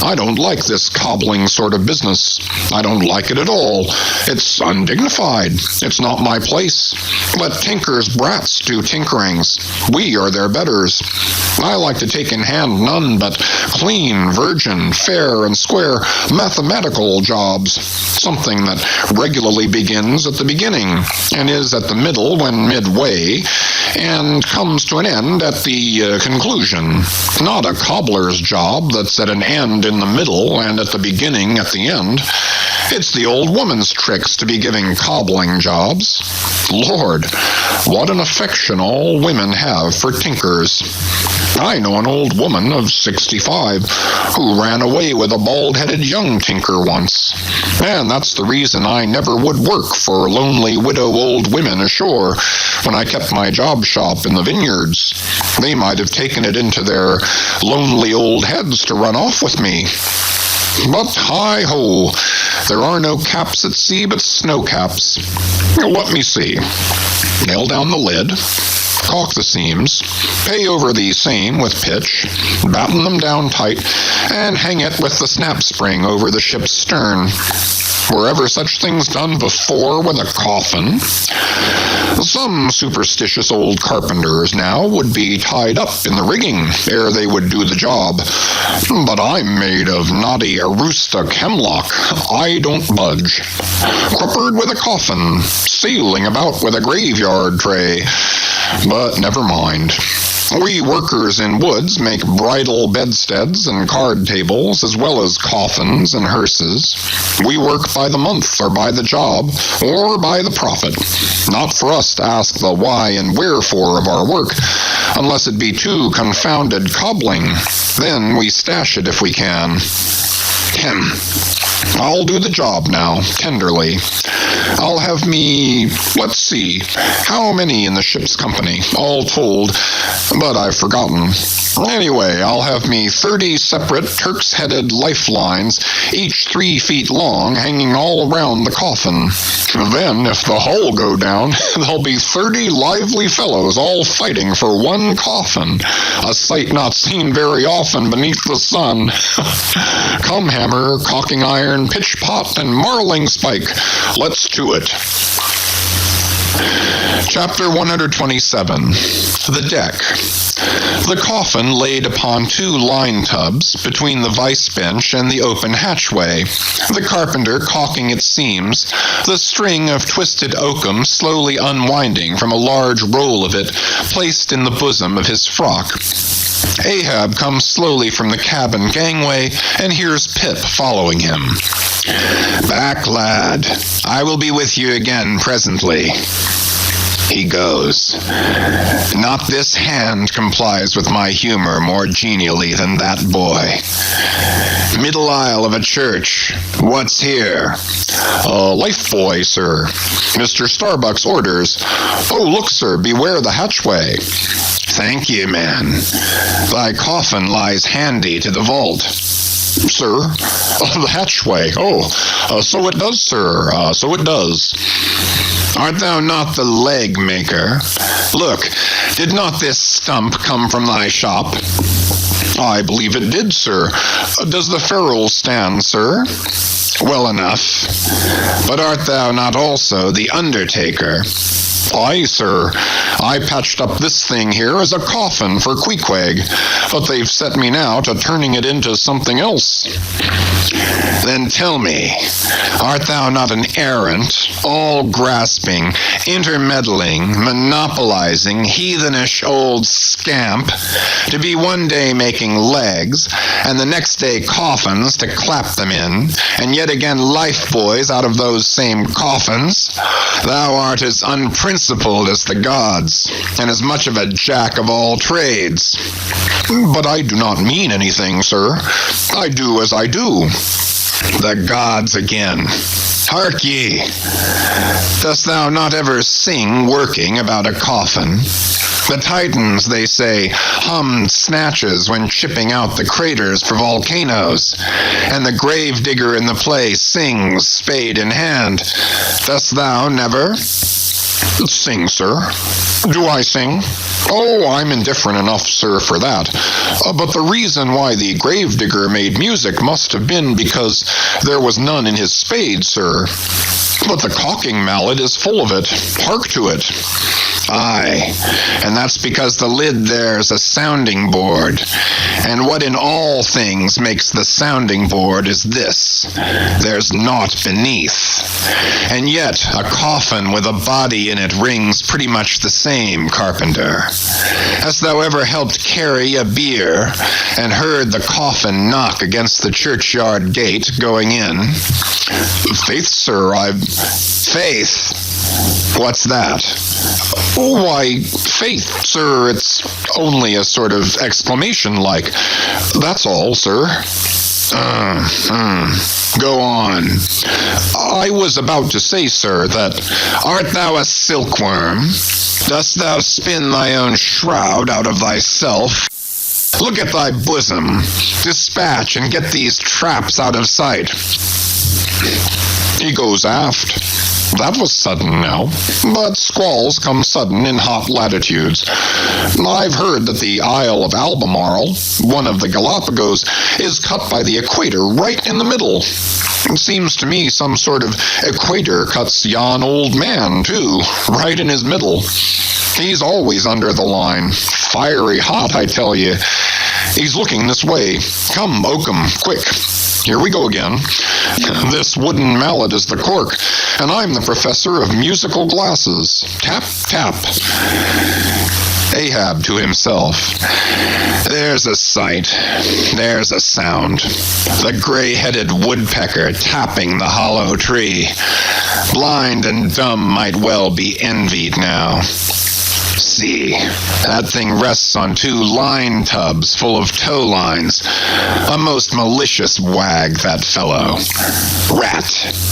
I don't like this cobbling sort of business. I don't like it at all. It's undignified. It's not my place. Let tinkers' brats do tinkerings. We are their betters. I like to take in hand none but clean, virgin, fair and square mathematical jobs, something that regularly begins at the beginning, and is at the middle when midway, and comes to an end at the conclusion. Not a cobbler's job that's at an end in the middle and at the beginning at the end. It's the old woman's tricks to be giving cobbling jobs. Lord, what an affection all women have for tinkers. I know an old woman of 65 who ran away with a bald-headed young tinker once. And that's the reason I never would work for lonely widow old women ashore when I kept my job shop in the vineyards. They might have taken it into their lonely old heads to run off with me. But hi-ho, there are no caps at sea but snow caps. Let me see. Nail down the lid, caulk the seams, pay over the same with pitch, batten them down tight, and hang it with the snap spring over the ship's stern. Were ever such things done before with a coffin? Some superstitious old carpenters now would be tied up in the rigging ere they would do the job. But I'm made of knotty aroostook hemlock. I don't budge. Cruppered with a coffin, sailing about with a graveyard tray. But never mind. We workers in woods make bridal bedsteads and card tables, as well as coffins and hearses. We work by the month, or by the job, or by the profit. Not for us to ask the why and wherefore of our work, unless it be too confounded cobbling. Then we stash it if we can. Hem. I'll do the job now, tenderly. I'll have me, let's see, how many in the ship's company, all told, but I've forgotten. Anyway, I'll have me 30 separate Turk's-headed lifelines, each 3 feet long, hanging all around the coffin. Then, if the hull go down, there'll be 30 lively fellows all fighting for one coffin, a sight not seen very often beneath the sun. Come, hammer, caulking iron, pitch pot, and marling spike. Let's to it. Chapter 127. The Deck. The coffin laid upon 2 line tubs between the vice bench and the open hatchway, the carpenter caulking its seams, the string of twisted oakum slowly unwinding from a large roll of it placed in the bosom of his frock. Ahab comes slowly from the cabin gangway and hears Pip following him. "Back, lad. I will be with you again presently." He goes. Not this hand complies with my humor more genially than that boy. Middle aisle of a church. What's here? Life boy, sir. Mr. Starbuck's orders. Oh, look, sir, beware the hatchway. Thank you, man. Thy coffin lies handy to the vault. Sir, the hatchway. So it does, sir. So it does. Art thou not the leg maker? Look, did not this stump come from thy shop? I believe it did, sir. Does the ferrule stand, sir? Well enough. But art thou not also the undertaker? Aye, sir. I patched up this thing here as a coffin for Queequeg, but they've set me now to turning it into something else. Then tell me, art thou not an errant, all-grasping, intermeddling, monopolizing, heathenish old scamp, to be one day making legs, and the next day coffins to clap them in, and yet again life buoys out of those same coffins? Thou art as unprincipled as the gods, and as much of a jack of all trades. But I do not mean anything, sir. I do as I do. The gods again. Hark ye, dost thou not ever sing working about a coffin? The Titans, they say, hummed snatches when chipping out the craters for volcanoes, and the grave digger in the play sings, spade in hand. Dost thou never? Sing, sir. Do I sing? Oh, I'm indifferent enough, sir, for that. But the reason why the gravedigger made music must have been because there was none in his spade, sir. But the caulking mallet is full of it. Hark to it. Aye, and that's because the lid there's a sounding board. And what in all things makes the sounding board is this: there's naught beneath. And yet a coffin with a body in it rings pretty much the same, carpenter. Hast thou ever helped carry a bier and heard the coffin knock against the churchyard gate going in? Faith, sir, Faith? What's that? Why, faith, sir, it's only a sort of exclamation like. That's all, sir. Go on. I was about to say, sir, that art thou a silkworm? Dost thou spin thy own shroud out of thyself? Look at thy bosom. Dispatch and get these traps out of sight. He goes aft. That was sudden now, but squalls come sudden in hot latitudes. I've heard that the Isle of Albemarle, one of the Galapagos, is cut by the equator right in the middle. It seems to me some sort of equator cuts yon old man, too, right in his middle. He's always under the line. Fiery hot, I tell you. He's looking this way. Come, Oakum, quick. Here we go again. This wooden mallet is the cork, and I'm the professor of musical glasses. Tap, tap. Ahab to himself. There's a sight. There's a sound. The gray-headed woodpecker tapping the hollow tree. Blind and dumb might well be envied now. See, that thing rests on 2 line tubs full of tow lines. A most malicious wag, that fellow. Rat,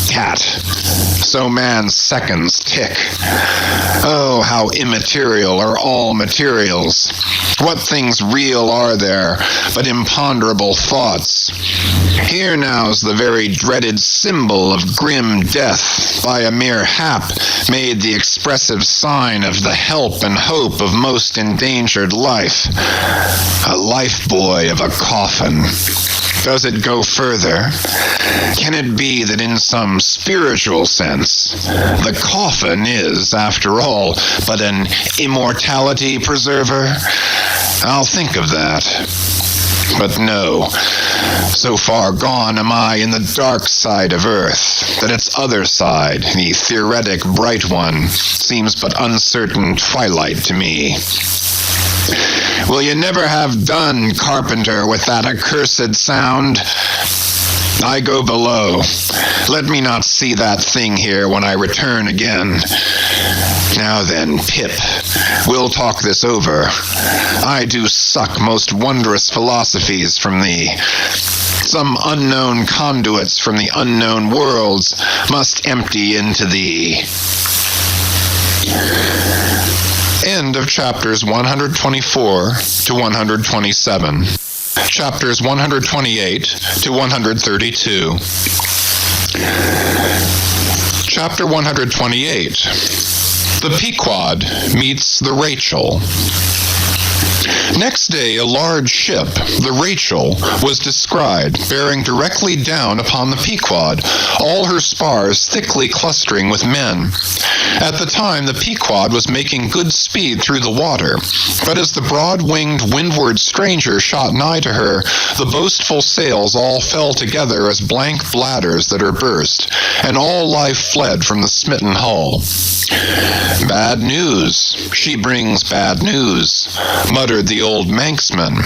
cat. So man's seconds tick. Oh, how immaterial are all materials. What things real are there but imponderable thoughts? Here now's the very dreaded symbol of grim death, by a mere hap made the expressive sign of the help and hope of most endangered life. A life buoy of a coffin. Does it go further? Can it be that in some spiritual sense, the coffin is, after all, but an immortality preserver? I'll think of that. But no, so far gone am I in the dark side of Earth, that its other side, the theoretic bright one, seems but uncertain twilight to me. Will you never have done, carpenter, with that accursed sound? I go below. Let me not see that thing here when I return again. Now then, Pip, we'll talk this over. I do suck most wondrous philosophies from thee. Some unknown conduits from the unknown worlds must empty into thee. End of chapters 124 to 127. Chapters 128 to 132. Chapter 128. The Pequod meets the Rachel. Next day, a large ship, the Rachel, was descried, bearing directly down upon the Pequod, all her spars thickly clustering with men. At the time, the Pequod was making good speed through the water, but as the broad-winged windward stranger shot nigh to her, the boastful sails all fell together as blank bladders that are burst, and all life fled from the smitten hull. Bad news, she brings bad news, muttered the old Manxman.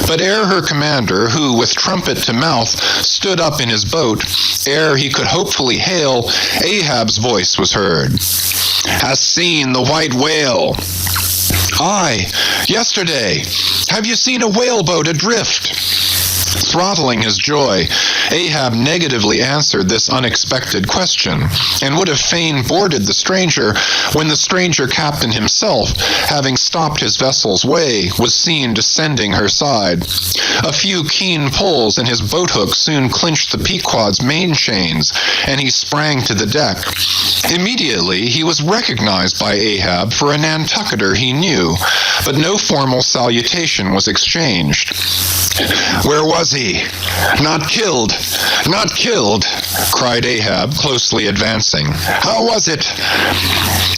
But ere her commander, who with trumpet to mouth stood up in his boat, ere he could hopefully hail, Ahab's voice was heard. Hast seen the white whale? Aye, yesterday. Have you seen a whaleboat adrift? Throttling his joy, Ahab negatively answered this unexpected question, and would have fain boarded the stranger, when the stranger captain himself, having stopped his vessel's way, was seen descending her side. A few keen pulls, and his boat-hook soon clinched the Pequod's main chains, and he sprang to the deck. Immediately he was recognized by Ahab for a Nantucketer he knew, but no formal salutation was exchanged. Where was he? Not killed! Not killed! Cried Ahab, closely advancing. How was it?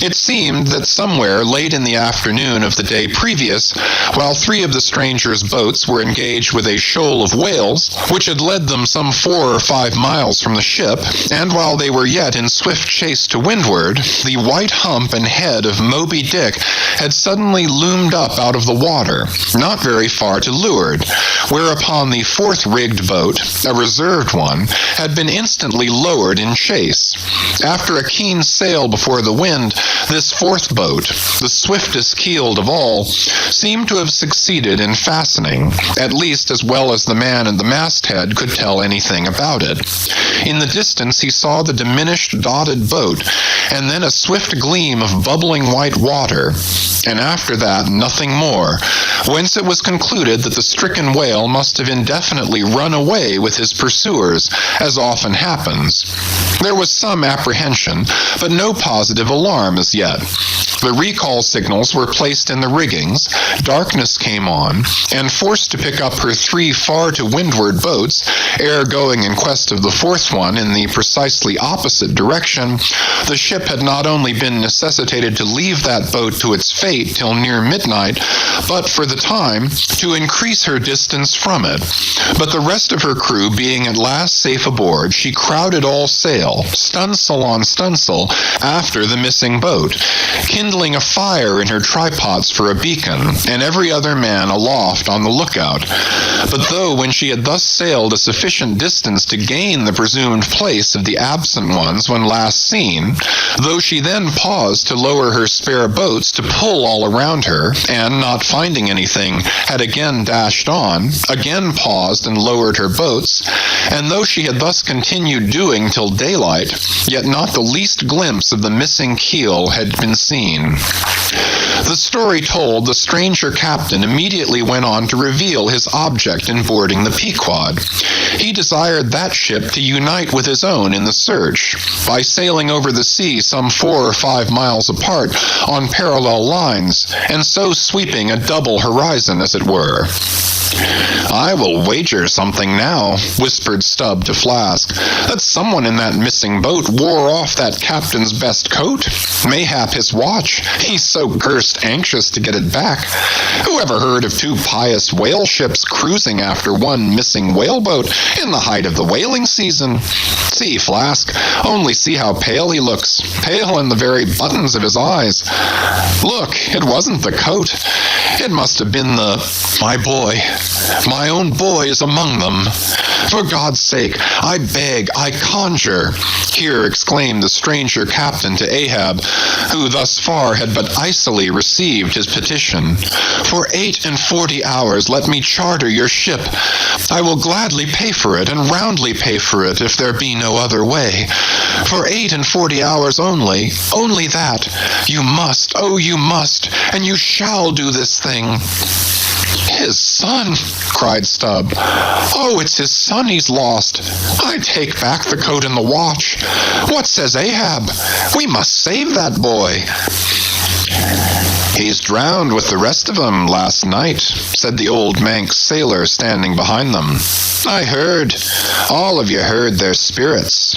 It seemed that somewhere late in the afternoon of the day previous, while three of the strangers' boats were engaged with a shoal of whales, which had led them some 4 or 5 miles from the ship, and while they were yet in swift chase to windward, the white hump and head of Moby Dick had suddenly loomed up out of the water, not very far to leeward, whereupon the fourth rigged boat, a reserved one, had been instantly lowered in chase. After a keen sail before the wind, this fourth boat, the swiftest keeled of all, seemed to have succeeded in fastening, at least as well as the man at the masthead could tell anything about it. In the distance he saw the diminished dotted boat, and then a swift gleam of bubbling white water, and after that nothing more, whence it was concluded that the stricken whale must have indefinitely run away with his pursuers, as often happens. There was some apprehension, but no positive alarm as yet. The recall signals were placed in the riggings, darkness came on, and forced to pick up her 3 far to windward boats, ere going in quest of the fourth one in the precisely opposite direction, the ship had not only been necessitated to leave that boat to its fate till near midnight, but for the time to increase her distance from it. But the rest of her crew being at last safe aboard, she crowded all sail, stunsail on stunsail, after the missing boat, kindling a fire in her tripods for a beacon, and every other man aloft on the lookout. But though when she had thus sailed a sufficient distance to gain the presumed place of the absent ones when last seen, though she then paused to lower her spare boats to pull all around her, and not finding anything, had again dashed on, again paused and lowered her boats, and though she had thus continued doing till daylight, yet not the least glimpse of the missing keel had been seen. The story told, the stranger captain immediately went on to reveal his object in boarding the Pequod. He desired that ship to unite with his own in the search, by sailing over the sea some 4 or 5 miles apart on parallel lines, and so sweeping a double horizon, as it were. I will wager something now, whispered Stubb to Flask, that someone in that missing boat wore off that captain's best coat, mayhap his watch. He's so so cursed anxious to get it back. Who ever heard of two pious whale ships cruising after one missing whaleboat in the height of the whaling season? See, Flask, only see how pale he looks, pale in the very buttons of his eyes. Look, it wasn't the coat. It must have been my boy. My own boy is among them. For God's sake, I beg, I conjure, here exclaimed the stranger captain to Ahab, who thus far had but icily received his petition. For 48 hours let me charter your ship. I will gladly pay for it, and roundly pay for it, if there be no other way. For 48 hours only that, you must, oh, you must, and you shall do this thing. His son, cried Stubb. Oh, it's his son he's lost. I take back the coat and the watch. What says Ahab? We must save that boy. He's drowned with the rest of 'em last night, said the old Manx sailor standing behind them. I heard. All of you heard their spirits.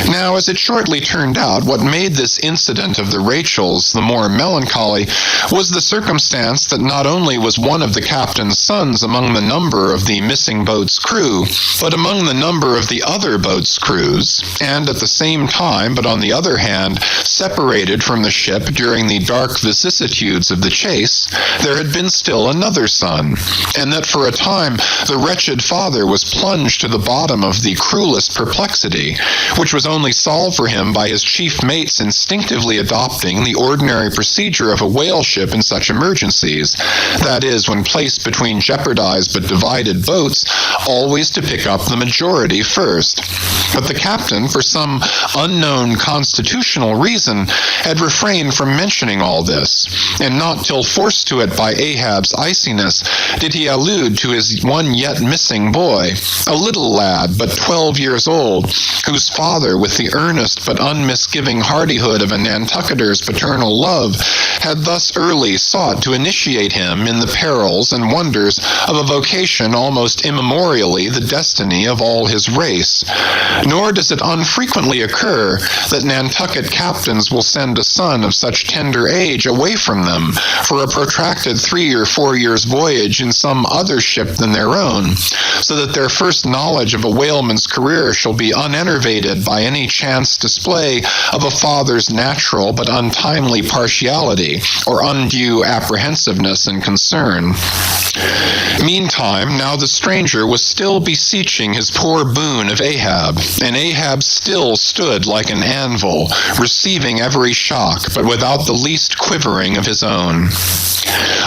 Now, as it shortly turned out, what made this incident of the Rachels the more melancholy was the circumstance that not only was one of the captain's sons among the number of the missing boat's crew, but among the number of the other boat's crews, and at the same time, but on the other hand, separated from the ship during the dark vicissitudes of the chase, there had been still another son, and that for a time the wretched father was plunged to the bottom of the cruelest perplexity, which was only solved for him by his chief mates instinctively adopting the ordinary procedure of a whale ship in such emergencies, that is, when placed between jeopardized but divided boats, always to pick up the majority first. But the captain, for some unknown constitutional reason, had refrained from mentioning all this, and not till forced to it by Ahab's iciness did he allude to his one yet missing boy, a little lad but 12 years old, whose father, with the earnest but unmisgiving hardihood of a Nantucketer's paternal love, had thus early sought to initiate him in the perils and wonders of a vocation almost immemorially the destiny of all his race. Nor does it unfrequently occur that Nantucket captains will send a son of such tender age away from them for a protracted 3 or 4 years' voyage in some other ship than their own, so that their first knowledge of a whaleman's career shall be unenervated by any chance display of a father's natural but untimely partiality or undue apprehensiveness and concern. Meantime, now the stranger was still beseeching his poor boon of Ahab, and Ahab still stood like an anvil, receiving every shock, but without the least quivering of his own.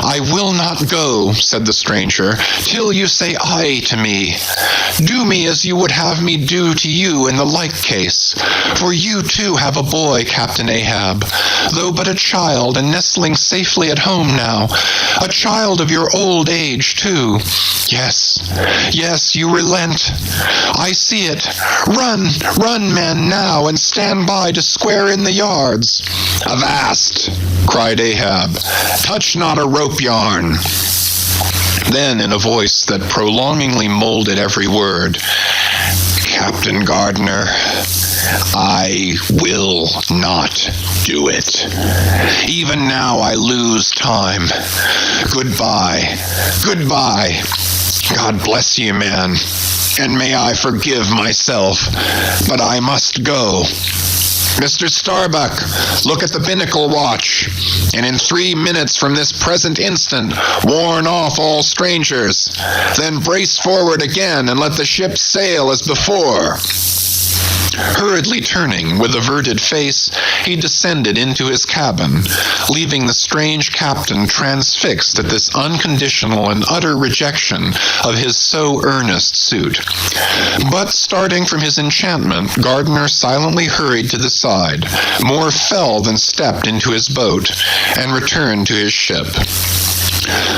I will not go, said the stranger, till you say aye to me. Do me as you would have me do to you in the like case, for you too have a boy, Captain Ahab, though but a child and nestling safely at home now, a child of your old age too. Yes, you relent. I see it. Run, men, now, and stand by to square in the yards. Avast, cried Ahab, touch not a rope yarn. Then, in a voice that prolongingly molded every word, Captain Gardner, I will not do it. Even now I lose time. Goodbye. God bless you, man, and may I forgive myself, but I must go. Mr. Starbuck, look at the binnacle watch, and in 3 minutes from this present instant, warn off all strangers. Then brace forward again and let the ship sail as before. Hurriedly turning, with averted face, he descended into his cabin, leaving the strange captain transfixed at this unconditional and utter rejection of his so earnest suit. But starting from his enchantment, Gardner silently hurried to the side, more fell than stepped into his boat, and returned to his ship.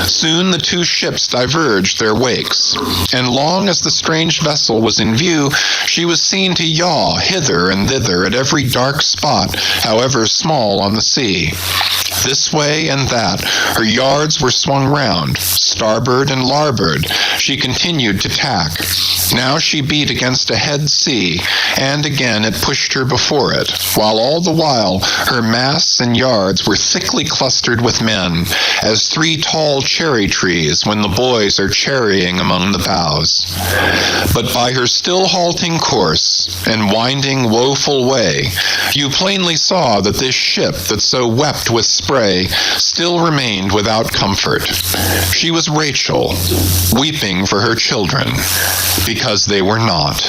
Soon the two ships diverged their wakes, and long as the strange vessel was in view, she was seen to yaw hither and thither at every dark spot, however small on the sea. This way and that, her yards were swung round, starboard and larboard, she continued to tack, Now she beat against a head sea, and again it pushed her before it, while all the while her masts and yards were thickly clustered with men, as 3 tall cherry trees when the boys are cherrying among the boughs. But by her still halting course and winding woeful way, you plainly saw that this ship that so wept with spray still remained without comfort. She was Rachel, weeping for her children, because they were not.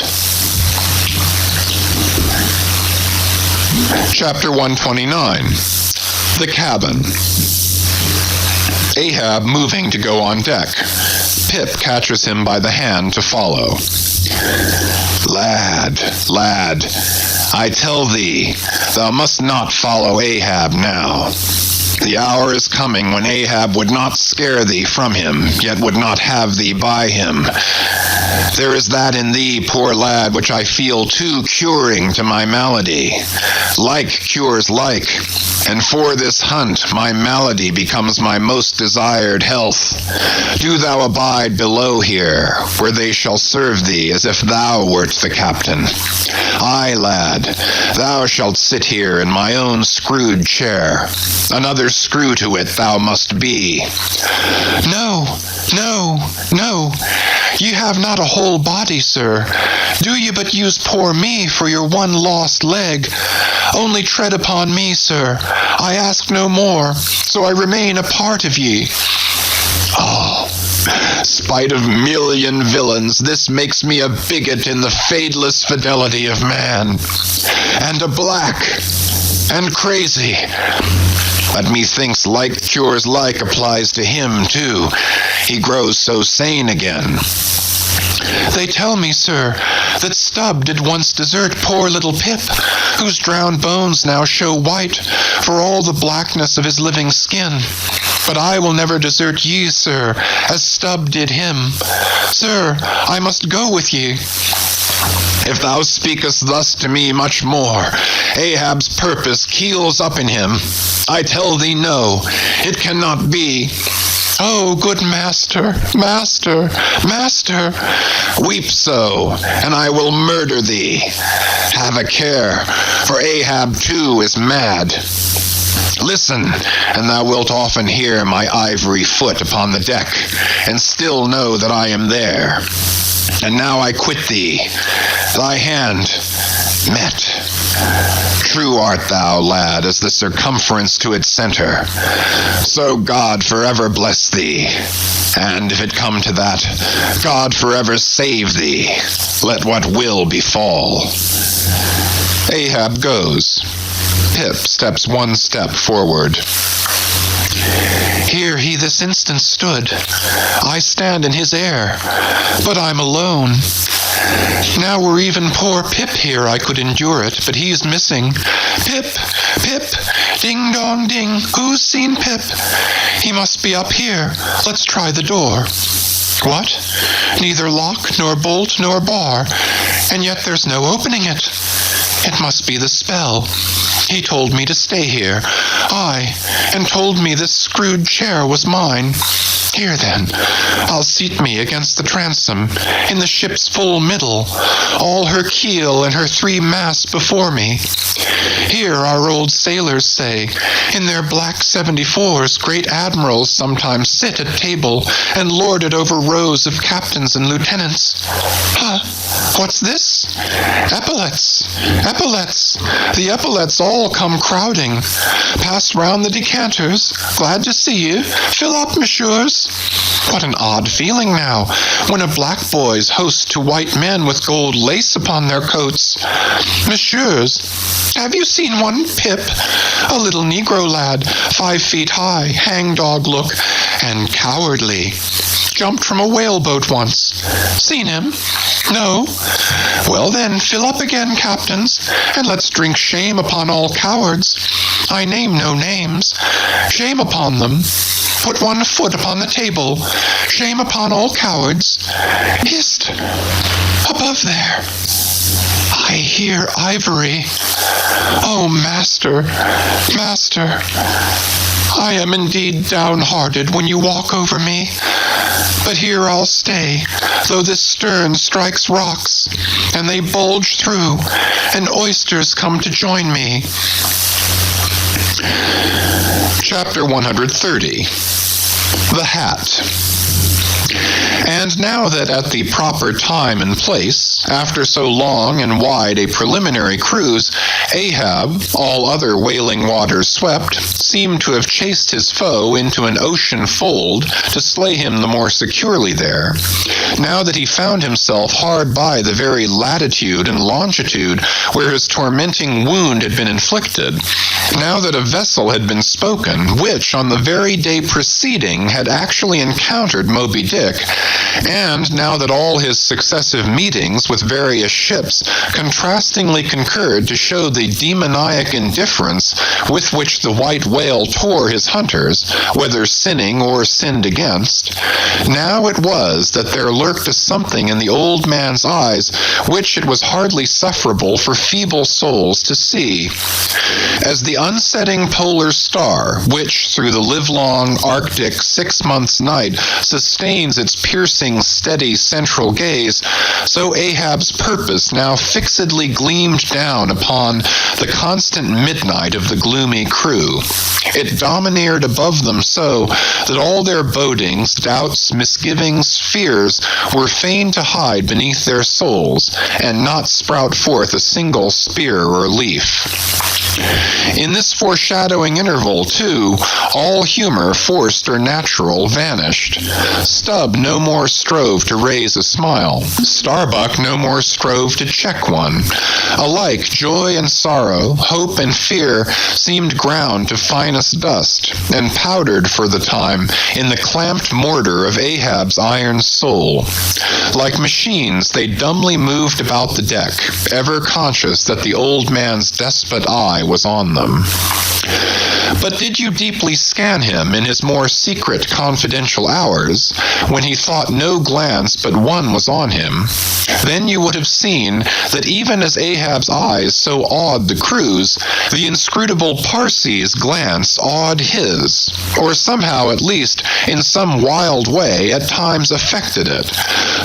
Chapter 129. The Cabin. Ahab moving to go on deck. Pip catches him by the hand to follow. Lad, lad, I tell thee, thou must not follow Ahab now. The hour is coming when Ahab would not scare thee from him, yet would not have thee by him. There is that in thee, poor lad, which I feel too curing to my malady. Like cures like, and for this hunt my malady becomes my most desired health. Do thou abide below here, where they shall serve thee as if thou wert the captain. Aye, lad, thou shalt sit here in my own screwed chair. Another screw to it thou must be. No, no, no. You have not a whole body, sir. Do you but use poor me for your one lost leg? Only tread upon me, sir. I ask no more, so I remain a part of ye. Oh, spite of million villains, this makes me a bigot in the fadeless fidelity of man, and a black, and crazy. But methinks like cures like applies to him, too. He grows so sane again. They tell me, sir, that Stubb did once desert poor little Pip, whose drowned bones now show white for all the blackness of his living skin. But I will never desert ye, sir, as Stubb did him. Sir, I must go with ye. If thou speakest thus to me much more, Ahab's purpose keels up in him. I tell thee no, it cannot be. Oh, good master, master, master, weep so, and I will murder thee. Have a care, for Ahab too is mad. Listen, and thou wilt often hear my ivory foot upon the deck, and still know that I am there. And now I quit thee, thy hand met. True art thou, lad, as the circumference to its center. So God forever bless thee, and if it come to that, God forever save thee, let what will befall. Ahab goes. Pip steps one step forward. Here he this instant stood. I stand in his air, but I'm alone. Now were even poor Pip here, I could endure it, but he's missing. Pip, Pip, ding-dong ding, who's seen Pip? He must be up here. Let's try the door. What? Neither lock, nor bolt, nor bar, and yet there's no opening it. It must be the spell. He told me to stay here. Aye, and told me this screwed chair was mine. Here, then, I'll seat me against the transom, in the ship's full middle, all her keel and her 3 masts before me. Here our old sailors say, in their black 74s, great admirals sometimes sit at table and lord it over rows of captains and lieutenants. Huh, what's this? Epaulets, epaulets. The epaulets all come crowding. Pass round the decanters. Glad to see you. Fill up, messieurs. What an odd feeling now, when a black boy's host to white men with gold lace upon their coats. Messieurs, have you seen one Pip? A little Negro lad, 5 feet high, hangdog look, and cowardly. Jumped from a whaleboat once. Seen him? No? Well then, fill up again, captains, and let's drink shame upon all cowards. I name no names. Shame upon them. Put one foot upon the table. Shame upon all cowards. Hist! Above there. I hear ivory. Oh, master, master, I am indeed downhearted when you walk over me. But here I'll stay, though this stern strikes rocks, and they bulge through, and oysters come to join me. Chapter 130. The Hat. And now that at the proper time and place, after so long and wide a preliminary cruise, Ahab, all other wailing waters swept, seemed to have chased his foe into an ocean fold to slay him the more securely there, now that he found himself hard by the very latitude and longitude where his tormenting wound had been inflicted, now that a vessel had been spoken, which on the very day preceding had actually encountered Moby Dick, and now that all his successive meetings with various ships contrastingly concurred to show the demoniac indifference with which the white whale tore his hunters, whether sinning or sinned against, now it was that there lurked a something in the old man's eyes which it was hardly sufferable for feeble souls to see. As the unsetting polar star, which through the livelong Arctic 6 months' night sustains its piercing, steady central gaze, so Ahab's purpose now fixedly gleamed down upon the constant midnight of the gloomy crew. It domineered above them so that all their bodings, doubts, misgivings, fears were fain to hide beneath their souls, and not sprout forth a single spear or leaf. In this foreshadowing interval, too, all humor, forced or natural, vanished. Stubb no more strove to raise a smile. Starbuck no more strove to check one. Alike joy and sorrow, hope and fear seemed ground to finest dust, and powdered for the time in the clamped mortar of Ahab's iron soul. Like machines, they dumbly moved about the deck, ever conscious that the old man's despot eye was on them. But did you deeply scan him in his more secret, confidential hours, when he thought no glance but one was on him, then you would have seen that even as Ahab's eyes so awed the crew's, the inscrutable Parsi's glance awed his, or somehow at least in some wild way at times affected it.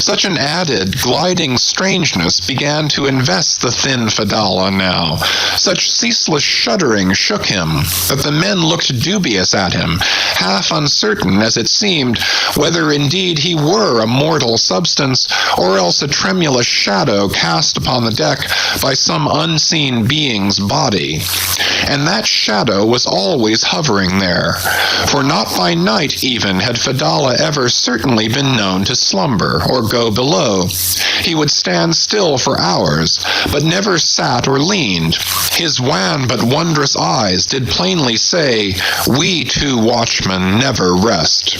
Such an added, gliding strangeness began to invest the thin Fedallah now. Such ceaseless shuddering shook him that the men looked dubious at him, half uncertain, as it seemed, whether indeed he were a mortal substance, or else a tremulous shadow cast upon the deck by some unseen being's body. And that shadow was always hovering there, for not by night even had Fedallah ever certainly been known to slumber or go below. He would stand still for hours, but never sat or leaned. His wan but wondrous eyes did plainly say, "We two watchmen never rest."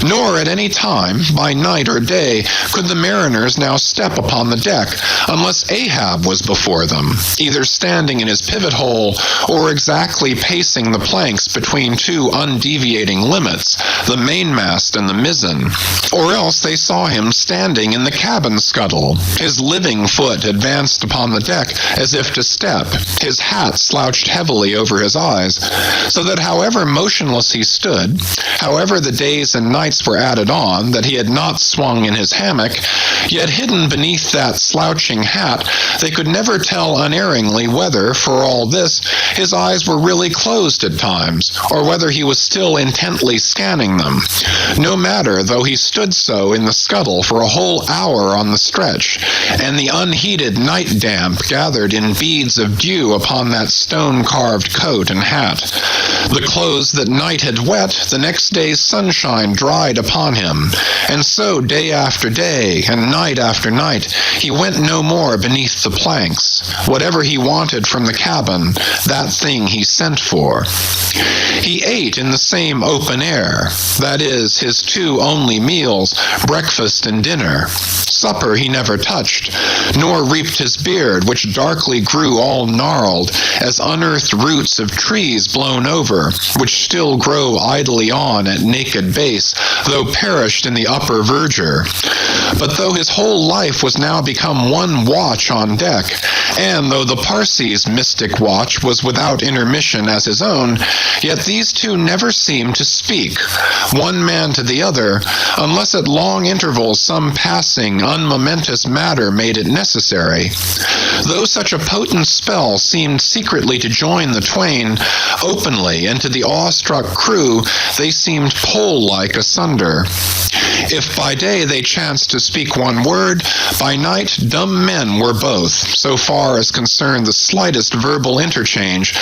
Nor at any time, by night or day, could the mariners now step upon the deck, unless Ahab was before them, either standing in his pivot hole, or exactly pacing the planks between two undeviating limits, the mainmast and the mizzen, or else they saw him standing in the cabin scuttle, his living foot advanced upon the deck as if to step, his hat slouched heavily over his eyes, so that however motionless he stood, however the days and nights were added on that he had not swung in his hammock, yet hidden beneath that slouching hat, they could never tell unerringly whether, for all this, his eyes were really closed at times, or whether he was still intently scanning them. No matter, though he stood so in the scuttle for a whole hour on the stretch, and the unheeded night damp gathered in beads of dew upon that stone-carved coat and hat. The clothes that night had wet, the next day's sunshine dried upon him, and so day after day, and night after night, he went no more beneath the planks. Whatever he wanted from the cabin, that thing he sent for. He ate in the same open air, that is, his two only meals, breakfast and dinner. Supper he never touched, nor reaped his beard, which darkly grew all gnarled, as unearthed roots of trees blown over, which still grow idly on at naked base, though perished in the upper verdure. But though his whole life was now become one watch on deck, And though the Parsi's mystic watch was without intermission as his own, yet these two never seemed to speak, one man to the other, unless at long intervals some passing, unmomentous matter made it necessary. Though such a potent spell seemed secretly to join the twain, openly, and to the awestruck crew they seemed pole-like asunder. If by day they chanced to speak one word, by night dumb men were both, so far as concerned the slightest verbal interchange.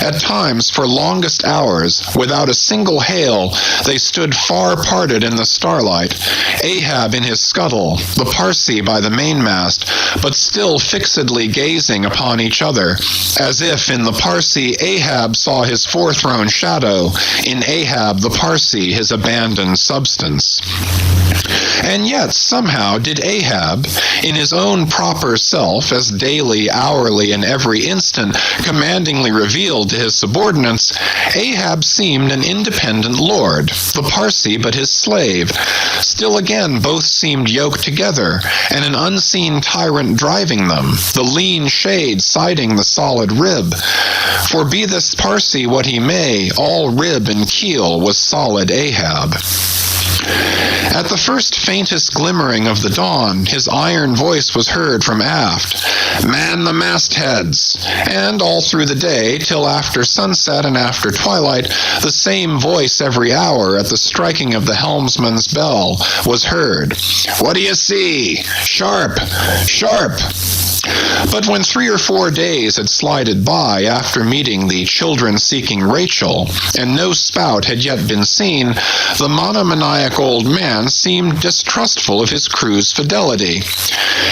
At times, for longest hours, without a single hail, they stood far parted in the starlight, Ahab in his scuttle, the Parsi by the mainmast, but still fixedly gazing upon each other, as if in the Parsi Ahab saw his forethrown shadow, in Ahab the Parsi his abandoned substance. And yet, somehow, did Ahab, in his own proper self, as daily, hourly, and every instant commandingly revealed to his subordinates, Ahab seemed an independent lord, the Parsi but his slave. Still again, both seemed yoked together, and an unseen tyrant driving them, the lean shade siding the solid rib. For be this Parsi what he may, all rib and keel was solid Ahab. At the first faintest glimmering of the dawn, his iron voice was heard from aft, "Man the mastheads!" And all through the day, till after sunset and after twilight, the same voice every hour at the striking of the helmsman's bell was heard. "What do you see? Sharp! Sharp!" But when 3 or 4 days had slided by after meeting the children seeking Rachel, and no spout had yet been seen, the monomaniac old man seemed distrustful of his crew's fidelity,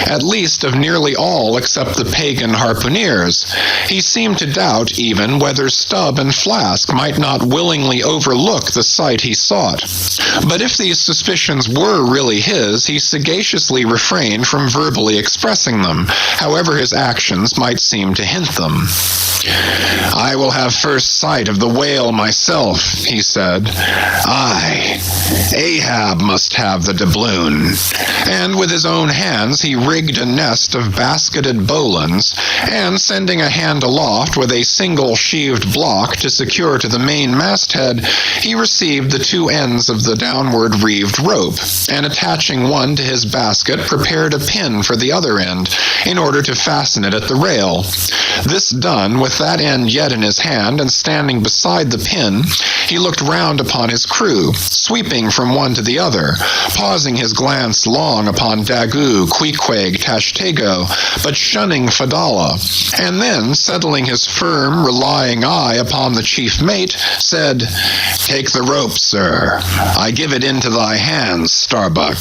at least of nearly all except the pagan harpooneers. He seemed to doubt even whether Stubb and Flask might not willingly overlook the sight he sought. But if these suspicions were really his, he sagaciously refrained from verbally expressing them, however his actions might seem to hint them. "I will have first sight of the whale myself," he said. "I, Ahab, must have the doubloon." And with his own hands he rigged a nest of basketed bowlines, and sending a hand aloft with a single sheaved block to secure to the main masthead, he received the 2 ends of the downward reeved rope, and attaching one to his basket, prepared a pin for the other end, in order to fasten it at the rail. This done, with that end yet in his hand, and standing beside the pin, he looked round upon his crew, sweeping from one to the other, pausing his glance long upon Daggoo, Queequeg, Tashtego, but shunning Fadalla, and then, settling his firm, relying eye upon the chief mate, said, "Take the rope, sir. I give it into thy hands, Starbuck."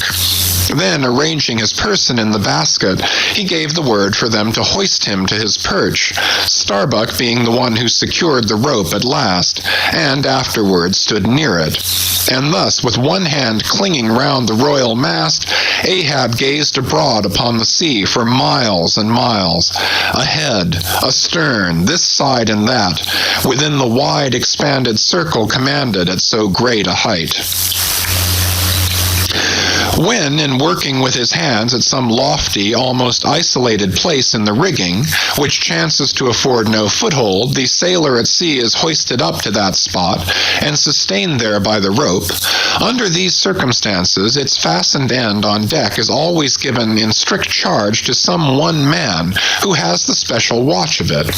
Then, arranging his person in the basket, he gave the word for them to hoist him to his perch, Starbuck being the one who secured the rope at last, and afterward stood near it. And thus, with one hand clinging round the royal mast, Ahab gazed abroad upon the sea for miles and miles, ahead, astern, this side and that, within the wide expanded circle commanded at so great a height. When, in working with his hands at some lofty, almost isolated place in the rigging, which chances to afford no foothold, the sailor at sea is hoisted up to that spot and sustained there by the rope, under these circumstances its fastened end on deck is always given in strict charge to some one man who has the special watch of it,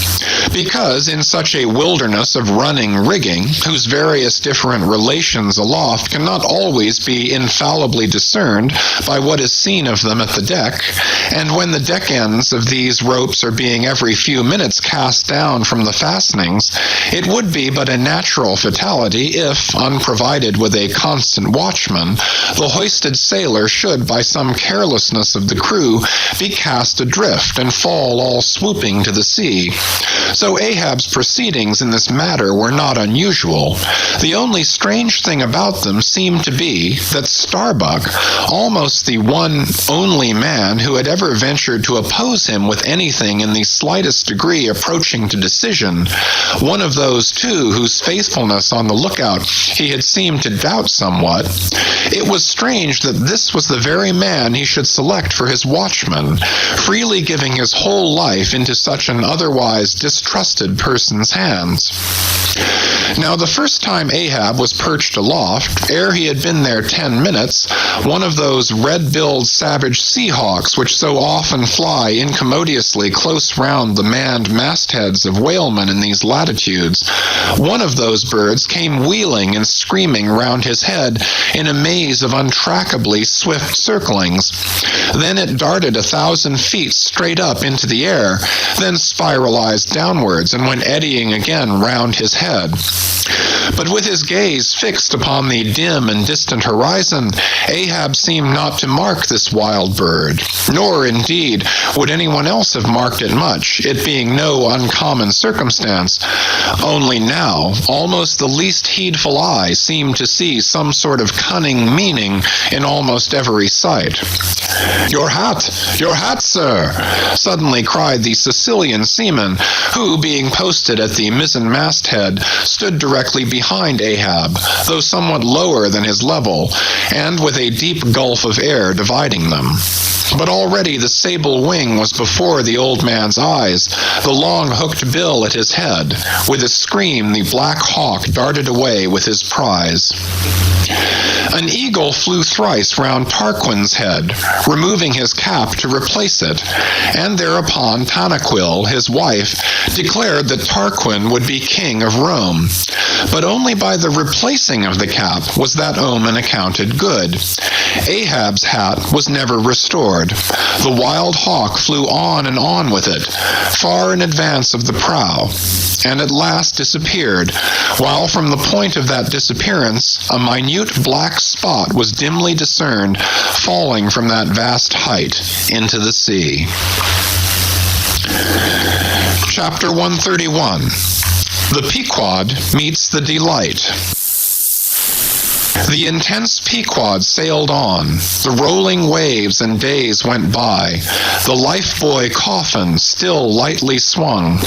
because in such a wilderness of running rigging, whose various different relations aloft cannot always be infallibly discerned by what is seen of them at the deck, and when the deck ends of these ropes are being every few minutes cast down from the fastenings, it would be but a natural fatality if, unprovided with a constant watchman, the hoisted sailor should, by some carelessness of the crew, be cast adrift and fall all swooping to the sea. So Ahab's proceedings in this matter were not unusual. The only strange thing about them seemed to be that Starbuck, almost the one only man who had ever ventured to oppose him with anything in the slightest degree approaching to decision, one of those, too, whose faithfulness on the lookout he had seemed to doubt somewhat. It was strange that this was the very man he should select for his watchman, freely giving his whole life into such an otherwise distrusted person's hands. Now, the first time Ahab was perched aloft, ere he had been there 10 minutes, one of those red-billed savage seahawks which so often fly incommodiously close round the manned mastheads of whalemen in these latitudes, one of those birds came wheeling and screaming round his head in a maze of untrackably swift circlings. Then it darted 1,000 feet straight up into the air, then spiralized downwards and went eddying again round his head. But with his gaze fixed upon the dim and distant horizon, Ahab seemed not to mark this wild bird, nor, indeed, would anyone else have marked it much, it being no uncommon circumstance. Only now, almost the least heedful eye seemed to see some sort of cunning meaning in almost every sight. Your hat, sir!" suddenly cried the Sicilian seaman, who, being posted at the mizzen masthead, stood directly behind Ahab, though somewhat lower than his level, and with a deep gulf of air dividing them. But already the sable wing was before the old man's eyes, the long hooked bill at his head. With a scream, the black hawk darted away with his prize. An eagle flew thrice round Tarquin's head, removing his cap to replace it, and thereupon Tanaquil, his wife, declared that Tarquin would be king of Rome. But only by the replacing of the cap was that omen accounted good. Ahab's hat was never restored. The wild hawk flew on and on with it, far in advance of the prow, and at last disappeared, while from the point of that disappearance a minute black spot was dimly discerned falling from that vast height into the sea. Chapter 131. The Pequod Meets the Delight. The intense Pequod sailed on. The rolling waves and days went by. The lifebuoy coffin still lightly swung,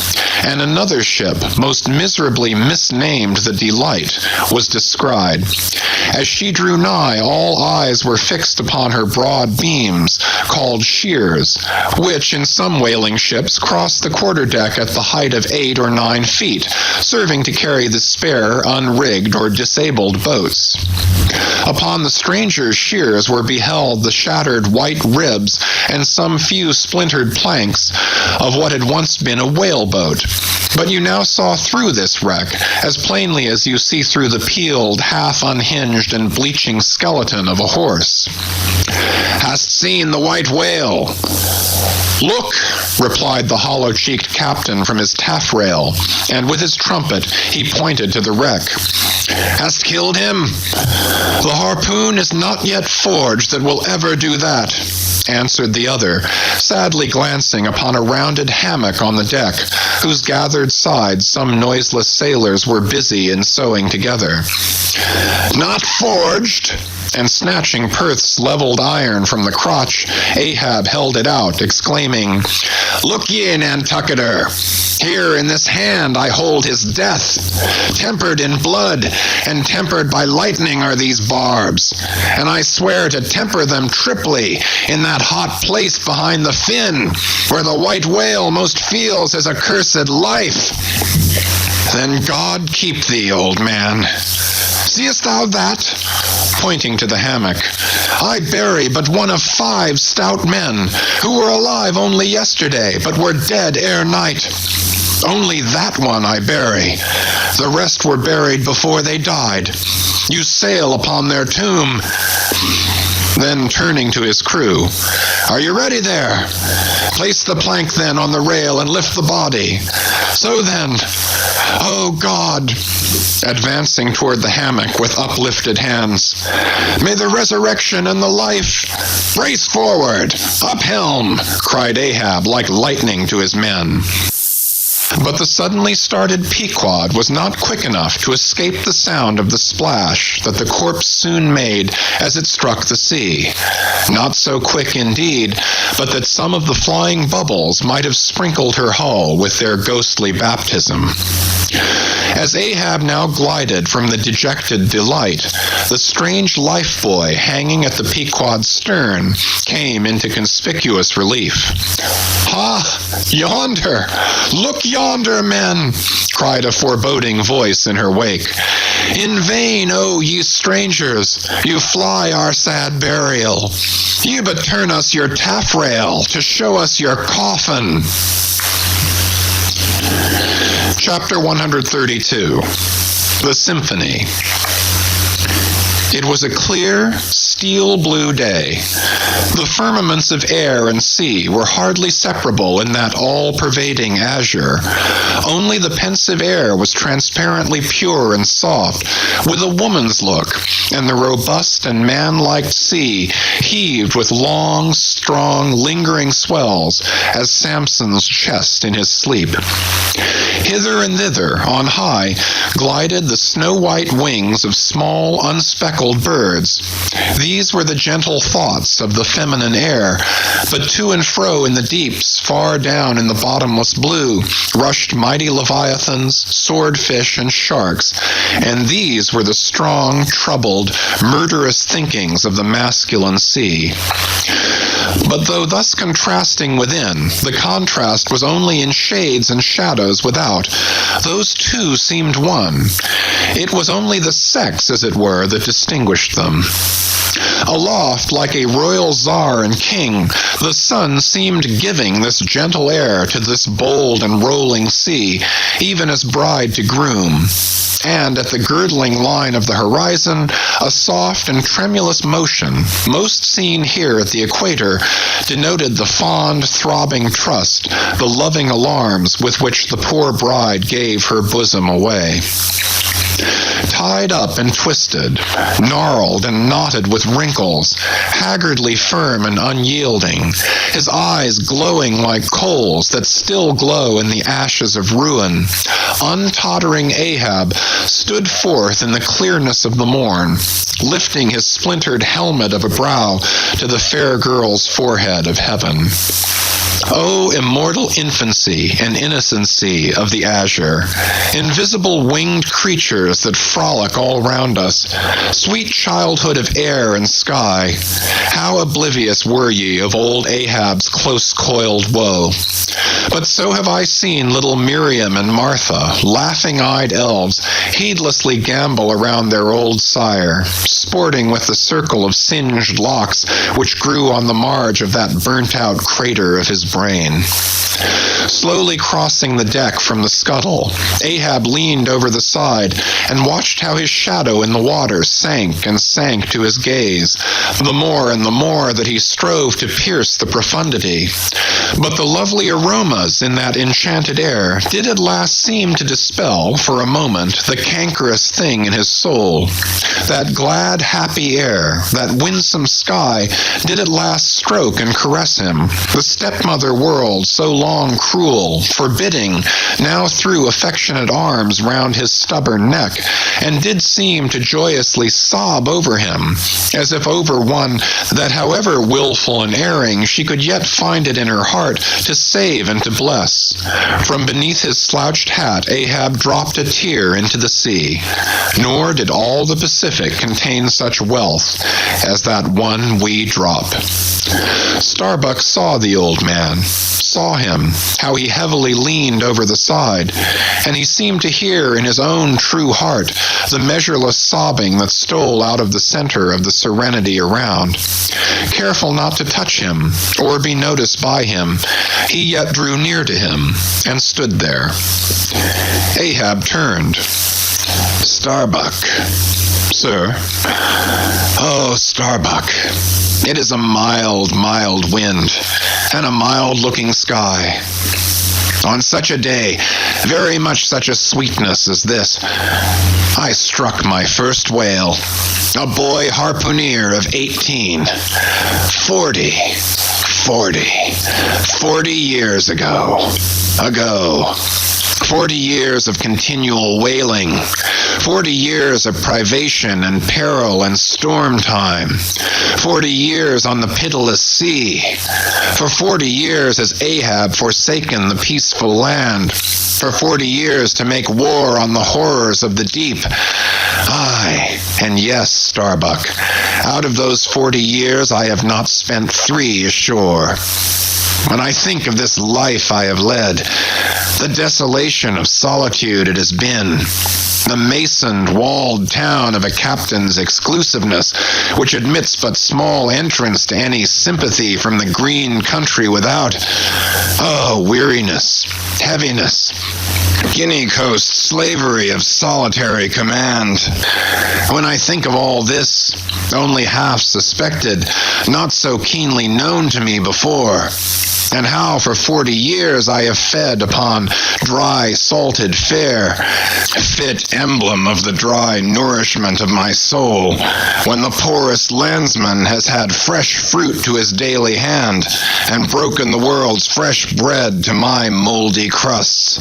and another ship, most miserably misnamed the Delight, was descried. As she drew nigh, all eyes were fixed upon her broad beams, called shears, which in some whaling ships crossed the quarter-deck at the height of 8 or 9 feet, serving to carry the spare, unrigged, or disabled boats. Upon the stranger's shears were beheld the shattered white ribs and some few splintered planks of what had once been a whaleboat. But you now saw through this wreck as plainly as you see through the peeled, half-unhinged, and bleaching skeleton of a horse. "Hast seen the white whale?" "Look," replied the hollow-cheeked captain from his taffrail, and with his trumpet he pointed to the wreck. "Hast killed him?" "The harpoon is not yet forged that will ever do that," answered the other, sadly glancing upon a rounded hammock on the deck, whose gathered sides some noiseless sailors were busy in sewing together. "Not forged?" And snatching Perth's leveled iron from the crotch, Ahab held it out, exclaiming, "Look ye, Nantucketer! Here in this hand I hold his death. Tempered in blood and tempered by lightning are these barbs, and I swear to temper them triply in that hot place behind the fin, where the white whale most feels his accursed life. Then God keep thee, old man. Seest thou that?" Pointing to the hammock. "I bury but one of 5 stout men, who were alive only yesterday, but were dead ere night. Only that one I bury. The rest were buried before they died. You sail upon their tomb." Then turning to his crew, "Are you ready there? Place the plank then on the rail and lift the body. So then, oh God," advancing toward the hammock with uplifted hands, "may the resurrection and the life—" "Brace forward! Up helm!" cried Ahab like lightning to his men. But the suddenly started Pequod was not quick enough to escape the sound of the splash that the corpse soon made as it struck the sea. Not so quick indeed, but that some of the flying bubbles might have sprinkled her hull with their ghostly baptism. As Ahab now glided from the dejected Delight, the strange life-buoy hanging at the Pequod's stern came into conspicuous relief. "Ha! Yonder! Look yonder, men!" cried a foreboding voice in her wake. "In vain, O ye strangers, you fly our sad burial. You but turn us your taffrail to show us your coffin." Chapter 132. The Symphony. It was a clear, steel-blue day. The firmaments of air and sea were hardly separable in that all-pervading azure. Only the pensive air was transparently pure and soft, with a woman's look, and the robust and man-like sea heaved with long, strong, lingering swells as Samson's chest in his sleep. Hither and thither, on high, glided the snow-white wings of small, unspeckled birds. These were the gentle thoughts of the feminine air, but to and fro in the deeps, far down in the bottomless blue, rushed mighty leviathans, swordfish, and sharks, and these were the strong, troubled, murderous thinkings of the masculine sea. But though thus contrasting within, the contrast was only in shades and shadows without. Those two seemed one. It was only the sex, as it were, that distinguished them. Aloft, like a royal czar and king, the sun seemed giving this gentle air to this bold and rolling sea, even as bride to groom. And at the girdling line of the horizon, a soft and tremulous motion, most seen here at the equator, denoted the fond, throbbing trust, the loving alarms with which the poor bride gave her bosom away. Tied up and twisted, gnarled and knotted with wrinkles, haggardly firm and unyielding, his eyes glowing like coals that still glow in the ashes of ruin, untottering Ahab stood forth in the clearness of the morn, lifting his splintered helmet of a brow to the fair girl's forehead of heaven. O immortal infancy and innocency of the azure, invisible winged creatures that frolic all round us, sweet childhood of air and sky, how oblivious were ye of old Ahab's close-coiled woe. But so have I seen little Miriam and Martha, laughing-eyed elves, heedlessly gambol around their old sire, sporting with the circle of singed locks which grew on the marge of that burnt-out crater of his brain. Slowly crossing the deck from the scuttle, Ahab leaned over the side and watched how his shadow in the water sank and sank to his gaze, the more and the more that he strove to pierce the profundity. But the lovely aromas in that enchanted air did at last seem to dispel, for a moment, the cankerous thing in his soul. That glad, happy air, that winsome sky, did at last stroke and caress him. The stepmother world, so long cruel, forbidding, now threw affectionate arms round his stubborn neck, and did seem to joyously sob over him, as if over one that, however wilful and erring, she could yet find it in her heart to save and to bless. From beneath his slouched hat, Ahab dropped a tear into the sea. Nor did all the Pacific contain such wealth as that one wee drop. Starbuck saw the old man, saw him, how he heavily leaned over the side, and he seemed to hear in his own true heart the measureless sobbing that stole out of the center of the serenity around. Careful not to touch him or be noticed by him, he yet drew near to him and stood there. Ahab turned. "Starbuck, sir." "Oh, Starbuck, it is a mild, mild wind, and a mild-looking sky. On such a day, very much such a sweetness as this, I struck my first whale, a boy harpooner of 18, 40 years ago. 40 years of continual wailing, 40 years of privation and peril and storm time, 40 years on the pitiless sea. For 40 years has Ahab forsaken the peaceful land, for 40 years to make war on the horrors of the deep. Aye, and yes, Starbuck, out of those 40 years I have not spent 3 ashore. When I think of this life I have led, the desolation of solitude it has been, the masoned, walled town of a captain's exclusiveness, which admits but small entrance to any sympathy from the green country without. Oh, weariness, heaviness, Guinea Coast slavery of solitary command. When I think of all this, only half suspected, not so keenly known to me before, and how for 40 years I have fed upon dry, salted fare, fit emblem of the dry nourishment of my soul, when the poorest landsman has had fresh fruit to his daily hand, and broken the world's fresh bread to my moldy crusts.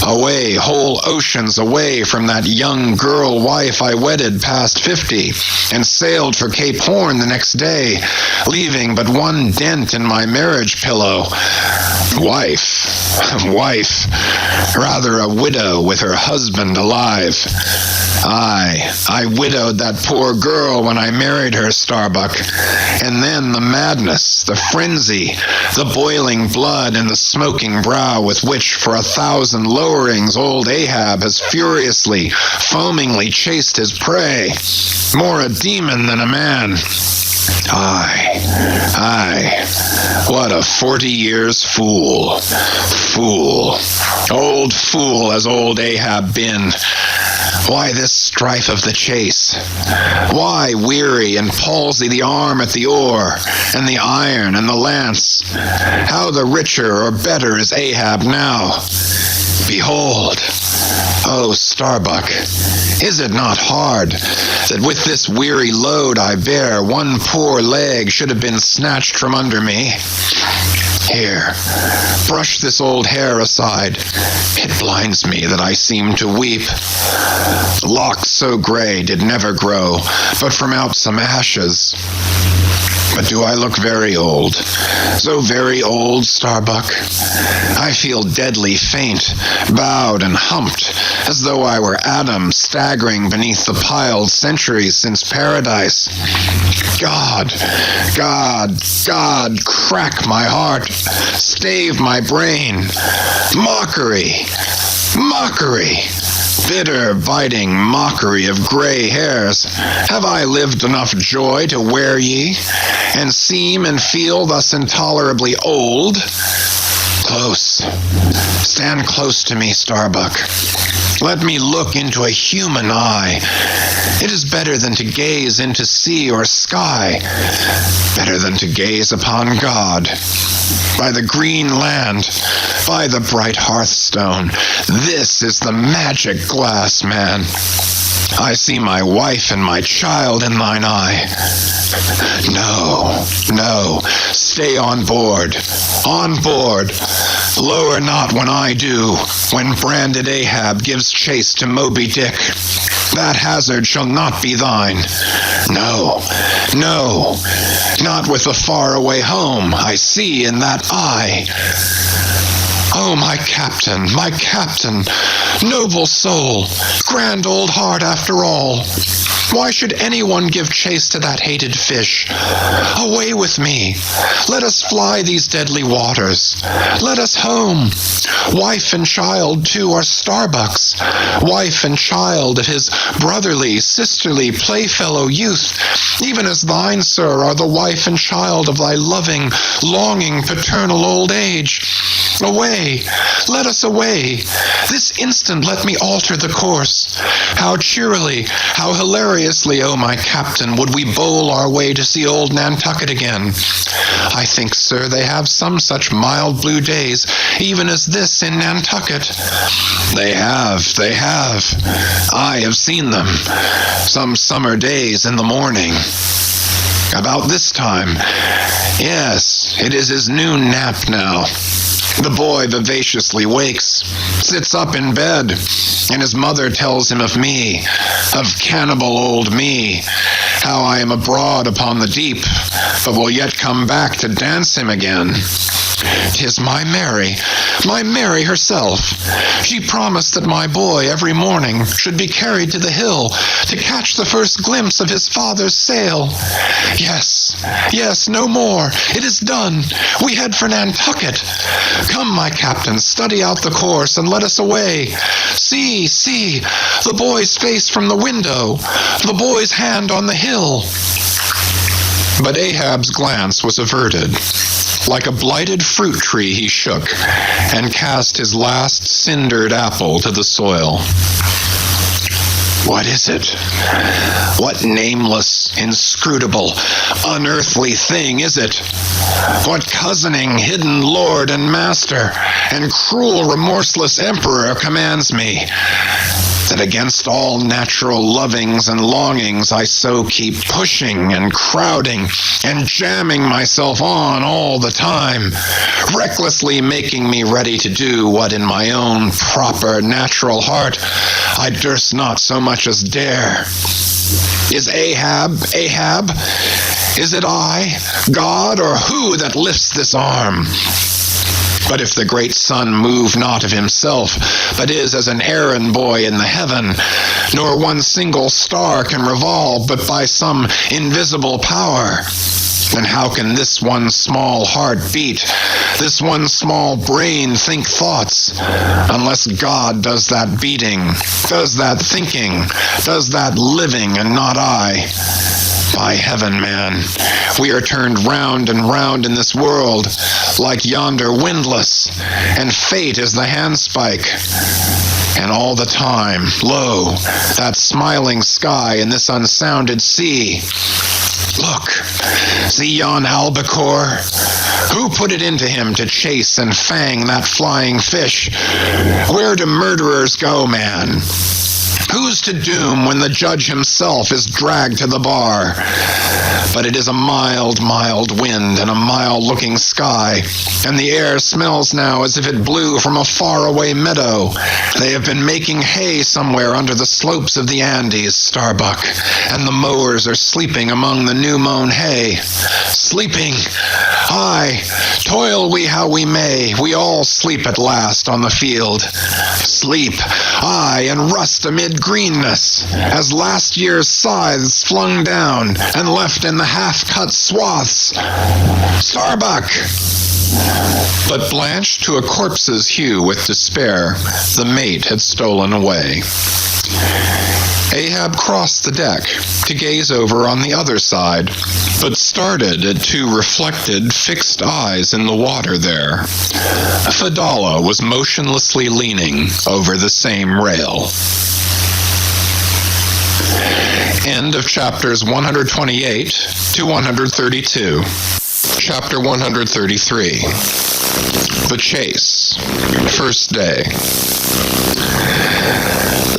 Away, whole oceans away from that young girl wife I wedded past 50, and sailed for Cape Horn the next day, leaving but one dent in my marriage pillow. Wife, rather a widow with her husband alive. Aye, I widowed that poor girl when I married her, Starbuck. And then the madness, the frenzy, the boiling blood and the smoking brow with which for 1,000 lowerings old Ahab has furiously, foamingly chased his prey. More a demon than a man. Aye, what a 40 years fool. Old fool has old Ahab been. Why this strife of the chase? Why weary and palsy the arm at the oar, and the iron and the lance? How the richer or better is Ahab now? Behold, oh, Starbuck, is it not hard that with this weary load I bear, one poor leg should have been snatched from under me? Here, brush this old hair aside. It blinds me that I seem to weep. Locks so gray did never grow, but from out some ashes. But do I look very old? So very old, Starbuck? I feel deadly faint, bowed and humped, as though I were Adam staggering beneath the piled centuries since paradise. God, crack my heart, stave my brain. Mockery, bitter, biting mockery of gray hairs. Have I lived enough joy to wear ye, and seem and feel thus intolerably old? Close. Stand close to me, Starbuck. Let me look into a human eye. It is better than to gaze into sea or sky, better than to gaze upon God. By the green land, by the bright hearthstone, this is the magic glass, man. I see my wife and my child in thine eye. No, stay on board. Lower not when I do, when branded Ahab gives chase to Moby Dick. That hazard shall not be thine. No, not with the faraway home I see in that eye. Oh, my captain, noble soul, grand old heart after all. Why should anyone give chase to that hated fish? Away with me. Let us fly these deadly waters. Let us home. Wife and child, too, are Starbuck's. Wife and child of his brotherly, sisterly, playfellow youth, even as thine, sir, are the wife and child of thy loving, longing, paternal old age. Away, let us away. This instant let me alter the course. How cheerily, how hilariously, oh my captain, would we bowl our way to see old Nantucket again. I think, sir, they have some such mild blue days, even as this in Nantucket. They have. I have seen them. Some summer days in the morning. About this time. Yes, it is his noon nap now. The boy vivaciously wakes. sits up in bed, and his mother tells him of me, of cannibal old me, how I am abroad upon the deep, but will yet come back to dance him again. 'Tis my Mary herself. She promised that my boy every morning should be carried to the hill to catch the first glimpse of his father's sail. Yes, no more. It is done. We head for Nantucket. Come, my captain, study out the course and let us away. See, the boy's face from the window, the boy's hand on the hill. But Ahab's glance was averted. Like a blighted fruit tree he shook, and cast his last cindered apple to the soil. What is it? What nameless, inscrutable, unearthly thing is it? What cozening, hidden lord and master, and cruel, remorseless emperor commands me, that against all natural lovings and longings I so keep pushing and crowding and jamming myself on all the time, recklessly making me ready to do what in my own proper natural heart I durst not so much as dare? Is Ahab? Is it I, God, or who that lifts this arm? But if the great sun move not of himself, but is as an errand boy in the heaven, nor one single star can revolve but by some invisible power, then how can this one small heart beat, this one small brain think thoughts, unless God does that beating, does that thinking, does that living, and not I? By heaven, man, we are turned round and round in this world, like yonder windlass, and fate is the handspike. And all the time, lo, that smiling sky and this unsounded sea. Look, see yon albacore? Who put it into him to chase and fang that flying fish? Where do murderers go, man? Who's to doom when the judge himself is dragged to the bar? But it is a mild, mild wind and a mild-looking sky, and the air smells now as if it blew from a faraway meadow. They have been making hay somewhere under the slopes of the Andes, Starbuck, and the mowers are sleeping among the new-mown hay. Sleeping! Aye, toil we how we may, we all sleep at last on the field. Sleep, aye, and rust amid greenness, as last year's scythes flung down and left in the half-cut swaths. Starbuck! But blanched to a corpse's hue with despair, the mate had stolen away. Ahab crossed the deck to gaze over on the other side, but started at two reflected, fixed eyes in the water there. Fedallah was motionlessly leaning over the same rail. End of chapters 128 to 132. Chapter 133. The Chase. First day.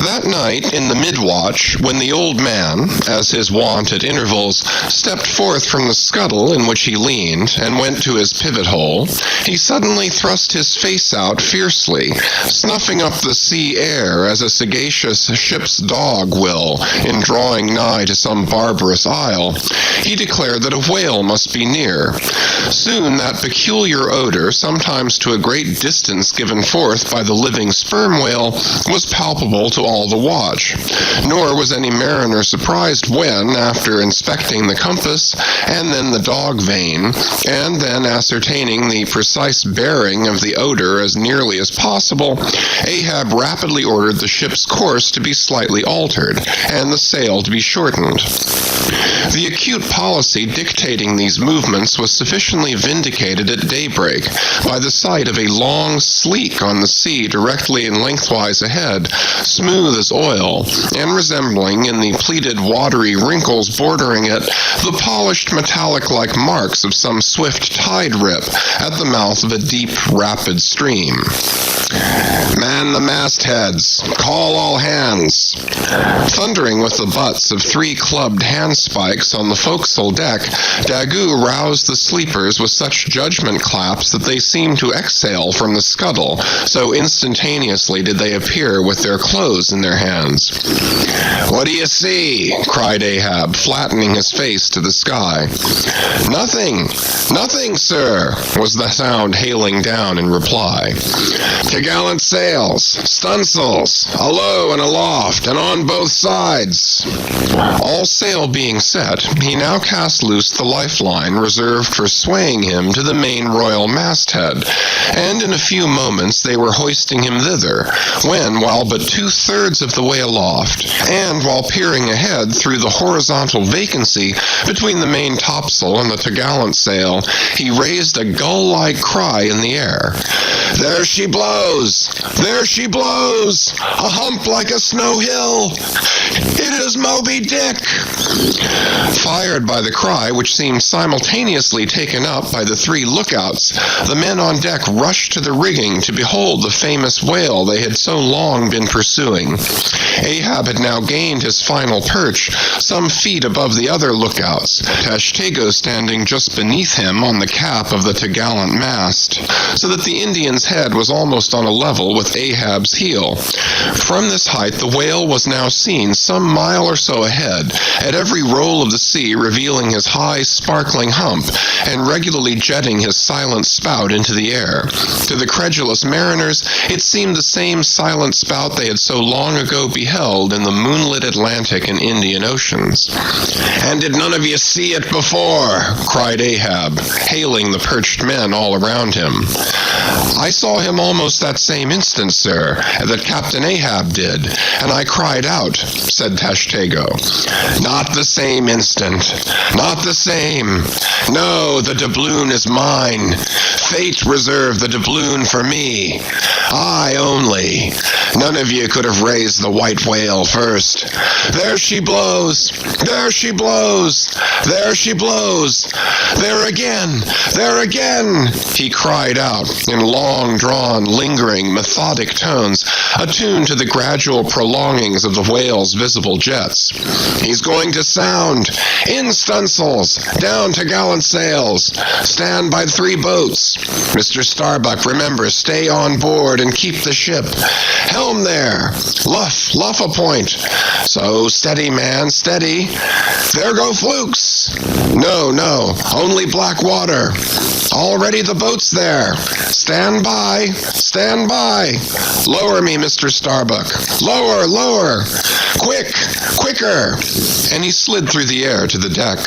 That night, in the mid-watch, when the old man, as his wont at intervals, stepped forth from the scuttle in which he leaned and went to his pivot-hole, he suddenly thrust his face out fiercely, snuffing up the sea air as a sagacious ship's dog will in drawing nigh to some barbarous isle. He declared that a whale must be near. Soon that peculiar odor, sometimes to a great distance given forth by the living sperm whale, was palpable to all the watch, nor was any mariner surprised when, after inspecting the compass, and then the dog vane, and then ascertaining the precise bearing of the odor as nearly as possible, Ahab rapidly ordered the ship's course to be slightly altered, and the sail to be shortened. The acute policy dictating these movements was sufficiently vindicated at daybreak by the sight of a long sleek on the sea directly and lengthwise ahead, smooth smooth as oil, and resembling, in the pleated watery wrinkles bordering it, the polished metallic-like marks of some swift tide rip at the mouth of a deep, rapid stream. "Man the mastheads! Call all hands!" Thundering with the butts of 3 clubbed handspikes on the forecastle deck, Daggoo roused the sleepers with such judgment claps that they seemed to exhale from the scuttle, so instantaneously did they appear with their clothes in their hands. "What do you see?" cried Ahab, flattening his face to the sky. "Nothing, nothing, sir," was the sound hailing down in reply. "T'gallant sails, stunsails, alow and aloft, and on both sides." All sail being set, he now cast loose the lifeline reserved for swaying him to the main royal masthead, and in a few moments they were hoisting him thither, when, while but 2/3 of the way aloft, and while peering ahead through the horizontal vacancy between the main topsail and the t'gallant sail, he raised a gull-like cry in the air. "There she blows! There she blows! A hump like a snow hill! It is Moby Dick!" Fired by the cry, which seemed simultaneously taken up by the 3 lookouts, the men on deck rushed to the rigging to behold the famous whale they had so long been pursuing. Ahab had now gained his final perch, some feet above the other lookouts, Tashtego standing just beneath him on the cap of the t'gallant mast, so that the Indian's head was almost on a level with Ahab's heel. From this height the whale was now seen some mile or so ahead, at every roll of the sea revealing his high, sparkling hump, and regularly jetting his silent spout into the air. To the credulous mariners, it seemed the same silent spout they had so long ago beheld in the moonlit Atlantic and Indian Oceans. "And did none of you see it before?" cried Ahab, hailing the perched men all around him. "I saw him almost that same instant, sir, that Captain Ahab did, and I cried out," said Tashtego. "Not the same instant. Not the same. No, the doubloon is mine. Fate reserved the doubloon for me. I only. None of you could have raised the white whale first. There she blows! There she blows! There she blows! There again! There again!" he cried out in long-drawn, lingering, methodic tones, attuned to the gradual prolongings of the whale's visible jets. "He's going to sound! In stunsails! Down t'gallant sails! Stand by 3 boats! Mr. Starbuck, remember, stay on board and keep the ship! Helm there! Luff a point! So, steady, man, steady! There go flukes! No, only black water! Already the boat's there! Stand by! Stand by! Lower me, Mr. Starbuck! Lower, lower! Quicker! And he slid through the air to the deck.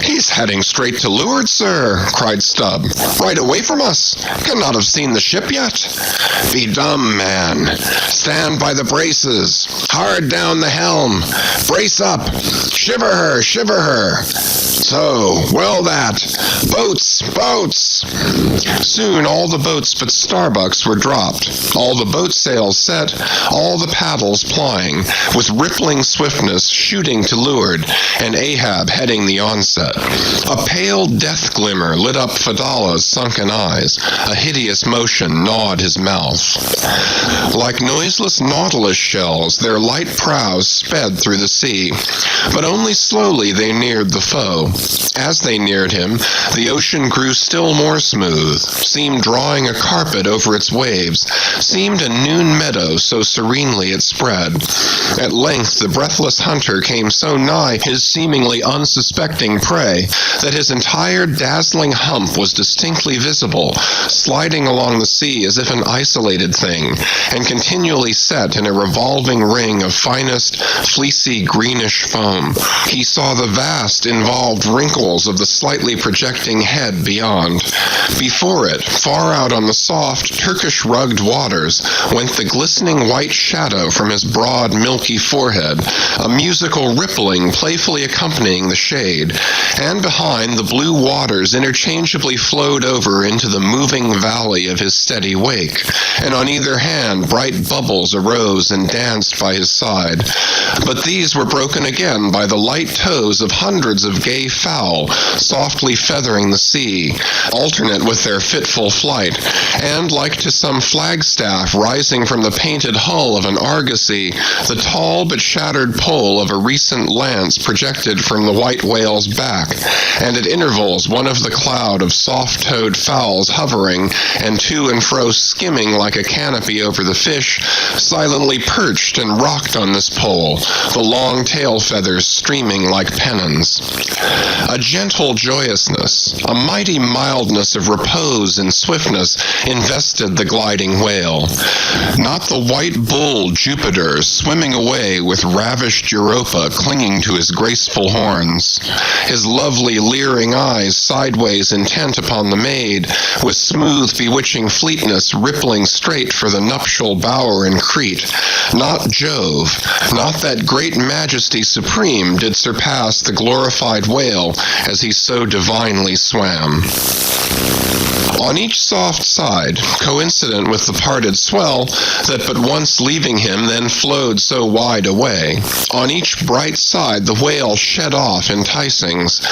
"He's heading straight to leeward, sir," cried Stubb. "Right away from us. Cannot have seen the ship yet." "Be dumb, man. Stand by the braces. Hard down the helm. Brace up. Shiver her, shiver her. So, well that. Boats! Soon all the boats but Starbuck's were dropped, all the boat sails set, all the paddles plying, with rippling swiftness shooting to leeward, and Ahab heading the onset. A pale death glimmer lit up Fadala's sunken eyes. A hideous motion gnawed his mouth. Like noiseless nautilus shells, their light prows sped through the sea, but only slowly they neared the foe. As they neared him, the ocean grew still more smooth, seemed drawing a carpet over its waves, seemed a noon meadow, so serenely it spread. At length the breathless hunter came so nigh his seemingly unsuspecting prey that his entire dazzling hump was distinctly visible, sliding along the sea as if an isolated thing, and continually set in a revolving ring of finest, fleecy, greenish foam. He saw the vast, involved wrinkles of the slightly projecting head beyond, Before it, far out on the soft, Turkish-rugged waters, went the glistening white shadow from his broad, milky forehead, a musical rippling playfully accompanying the shade, and behind the blue waters interchangeably flowed over into the moving valley of his steady wake, and on either hand bright bubbles arose and danced by his side. But these were broken again by the light toes of hundreds of gay fowl, softly feathering the sea, alternate with their fitful flight, and like to some flagstaff rising from the painted hull of an argosy, the tall but shattered pole of a recent lance projected from the white whale's back, and at intervals one of the cloud of soft-toed fowls hovering and to and fro skimming like a canopy over the fish, silently perched and rocked on this pole, the long tail feathers streaming like pennons. A gentle joyousness, a mighty mildness of repose and swiftness invested the gliding whale. Not the white bull Jupiter swimming away with ravished Europa clinging to his graceful horns, his lovely leering eyes sideways intent upon the maid, with smooth bewitching fleetness rippling straight for the nuptial bower in Crete. Not Jove, not that great majesty supreme did surpass the glorified whale as he so divinely swam. On each soft side, coincident with the parted swell that but once leaving him then flowed so wide away, on each bright side the whale shed off enticings.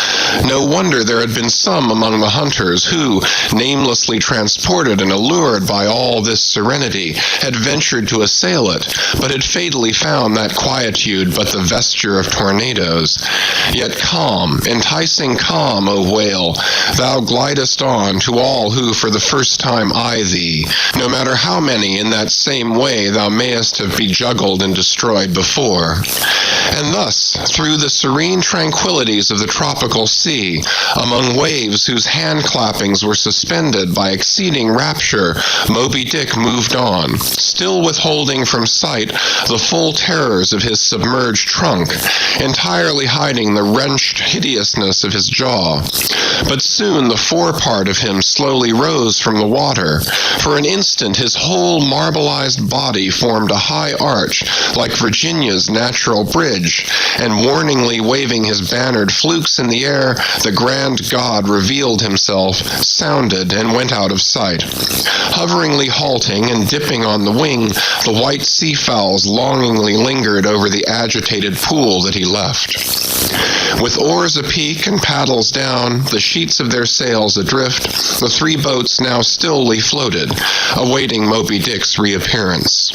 No wonder there had been some among the hunters who, namelessly transported and allured by all this serenity, had ventured to assail it, but had fatally found that quietude but the vesture of tornadoes. Yet calm, enticing calm, O whale, thou glidest on to all who for the first time eye thee, no matter how many in that same way thou mayest have bejuggled and destroyed before. And thus, through the serene tranquillities of the tropical sea, among waves whose hand-clappings were suspended by exceeding rapture, Moby Dick moved on, still withholding from sight the full terrors of his submerged trunk, entirely hiding the wrenched hideousness of his jaw. But soon the forepart of him slowly rose from the water. For an instant his whole marbleized body formed a high arch, like Virginia's natural bridge, and warningly waving his bannered flukes in the air, the grand god revealed himself, sounded, and went out of sight. Hoveringly halting and dipping on the wing, the white seafowls longingly lingered over the agitated pool that he left. With oars apeak and paddles down, the sheets of their sails adrift, the three boats now stilly floated, awaiting Moby Dick's reappearance.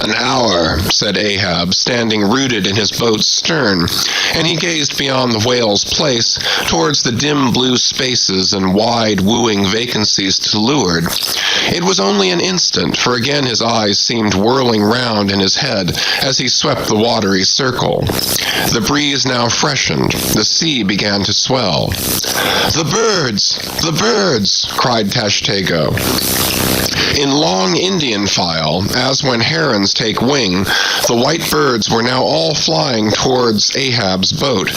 "An hour," said Ahab, standing rooted in his boat's stern, and he gazed beyond the whale's place, towards the dim blue spaces and wide wooing vacancies to leeward. It was only an instant, for again his eyes seemed whirling round in his head as he swept the watery circle. The breeze now freshened, the sea began to swell. "The birds! The birds!" cried Tashtego. In long Indian file, as when herons take wing, the white birds were now all flying towards Ahab's boat,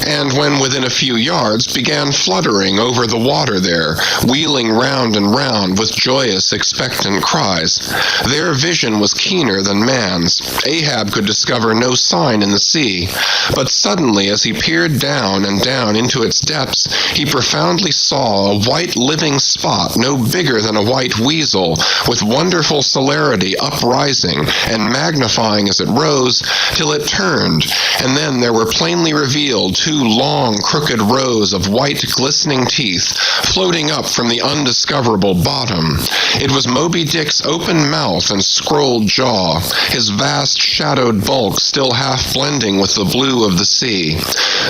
and when within a few yards began fluttering over the water there, wheeling round and round with joyous, expectant cries. Their vision was keener than man's. Ahab could discover no sign in the sea, but suddenly as he peered down and down into its depths, he profoundly saw a white living spot no bigger than a white weasel, with wonderful celerity uprising and magnifying as it rose, till it turned, and then there were plainly revealed two long, crooked rows of white, glistening teeth floating up from the undiscoverable bottom. It was Moby Dick's open mouth and scrolled jaw, his vast shadowed bulk still half blending with the blue of the sea.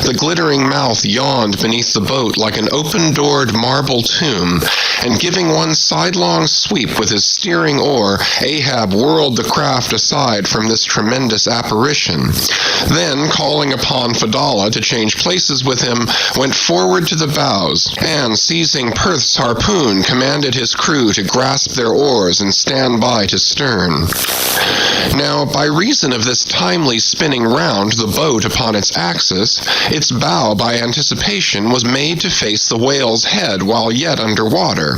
The glittering mouth yawned beneath the boat like an open-doored marble tomb, and giving one sidelong sweep leap with his steering oar, Ahab whirled the craft aside from this tremendous apparition. Then, calling upon Fedallah to change places with him, went forward to the bows, and, seizing Perth's harpoon, commanded his crew to grasp their oars and stand by to stern. Now, by reason of this timely spinning round the boat upon its axis, its bow by anticipation was made to face the whale's head while yet under water.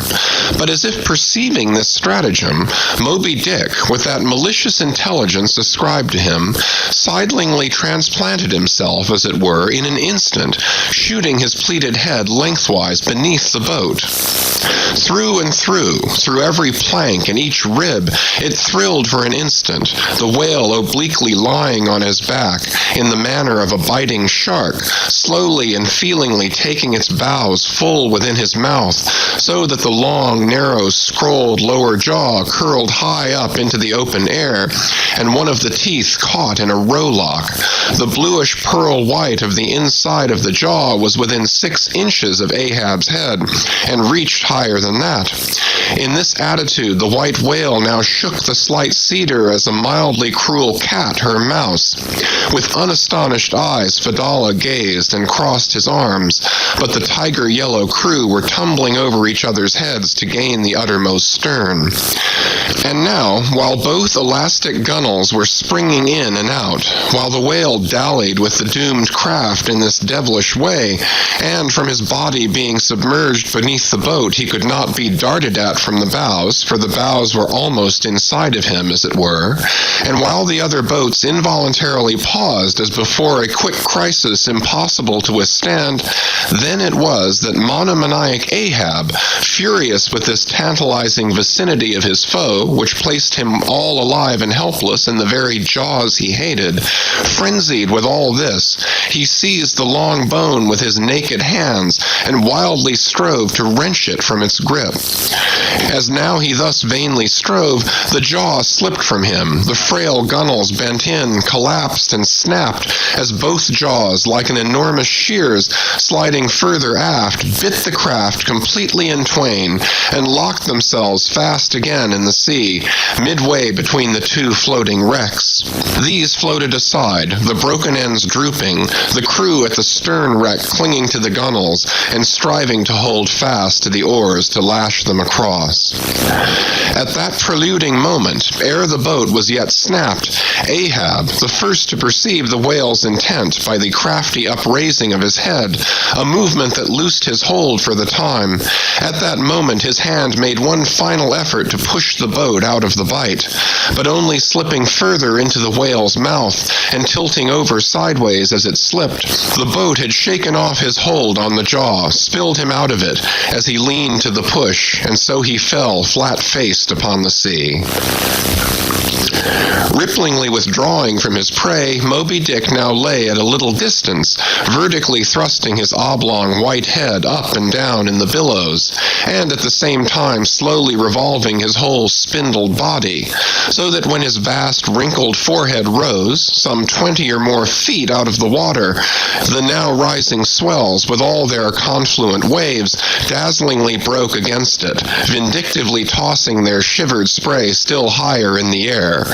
But as if perceiving this stratagem, Moby Dick, with that malicious intelligence ascribed to him, sidelingly transplanted himself, as it were, in an instant, shooting his pleated head lengthwise beneath the boat. Through and through every plank and each rib, it thrilled for an instant, the whale obliquely lying on his back, in the manner of a biting shark, slowly and feelingly taking its bows full within his mouth, so that the long, narrow, scrolled lower jaw curled high up into the open air, and one of the teeth caught in a rowlock. The bluish pearl white of the inside of the jaw was within 6 inches of Ahab's head, and reached higher than that. In this attitude, the white whale now shook the slight cedar as a mildly cruel cat her mouse. With unastonished eyes, Fedallah gazed and crossed his arms, but the tiger-yellow crew were tumbling over each other's heads to gain the uttermost stern. And now, while both elastic gunwales were springing in and out, while the whale dallied with the doomed craft in this devilish way, and from his body being submerged beneath the boat, he could not be darted at from the bows, for the bows were almost inside of him, as it were, and while the other boats involuntarily paused as before a quick crisis impossible to withstand, then it was that monomaniac Ahab, furious with this tantalizing vicinity of his foe, which placed him all alive and helpless in the very jaws he hated, frenzied with all this, he seized the long bone with his naked hands and wildly strove to wrench it from its grip. As now he thus vainly strove, the jaw slipped from him, the frail gunwales bent in, collapsed, and snapped, as both jaws, like an enormous shears, sliding further aft, bit the craft completely in twain, and locked themselves fast again in the sea, midway between the two floating wrecks. These floated aside, the broken ends drooping, the crew at the stern wreck clinging to the gunwales, and striving to hold fast to the oars to lash them across. At that preluding moment, ere the boat was yet snapped, Ahab, the first to perceive the whale's intent by the crafty upraising of his head, a movement that loosed his hold for the time, at that moment his hand made one final effort to push the boat out of the bite, but only slipping further into the whale's mouth and tilting over sideways as it slipped, the boat had shaken off his hold on the jaw, spilled him out of it as he leaned to the push, and so he fell flat-faced upon the sea. Ripplingly withdrawing from his prey, Moby Dick now lay at a little distance, vertically thrusting his oblong white head up and down in the billows, and at the same time slowly revolving his whole spindled body, so that when his vast wrinkled forehead rose, some 20 or more feet out of the water, the now rising swells, with all their confluent waves, dazzlingly broke against it, vindictively tossing their shivered spray still higher in the air.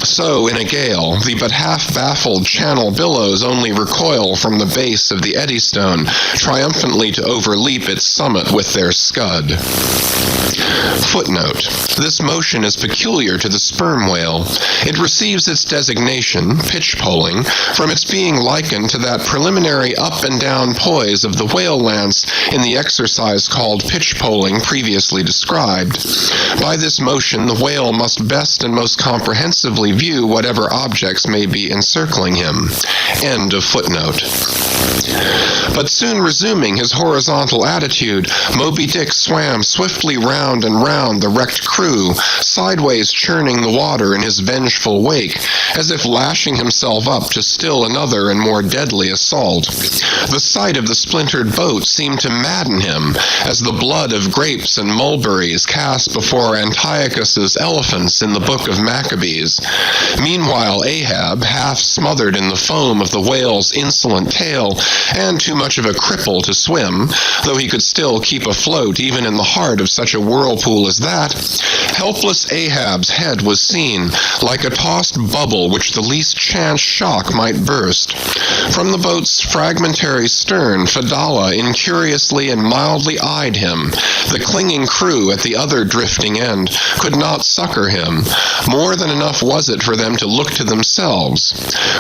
So, in a gale, the but half-baffled channel billows only recoil from the base of the Eddystone, triumphantly to overleap its summit with their scud. Footnote: this motion is peculiar to the sperm whale. It receives its designation, pitch-poling, from its being likened to that preliminary up and down poise of the whale lance in the exercise called pitch-poling previously described. By this motion, the whale must best and most comprehensively view whatever objects may be encircling him. End of footnote. But soon resuming his horizontal attitude, Moby Dick swam swiftly round and round the wrecked crew, sideways churning the water in his vengeful wake, as if lashing himself up to still another and more deadly assault. The sight of the splintered boat seemed to madden him, as the blood of grapes and mulberries cast before Antiochus's elephants in the book of Maccabees. Meanwhile, Ahab, half smothered in the foam of the whale's insolent tail, and too much of a cripple to swim, though he could still keep afloat even in the heart of such a whirlpool as that, helpless Ahab's head was seen, like a tossed bubble which the least chance shock might burst. From the boat's fragmentary stern, Fedallah incuriously and mildly eyed him. The clinging crew at the other drifting end could not succor him. More than enough was it for them to look to themselves.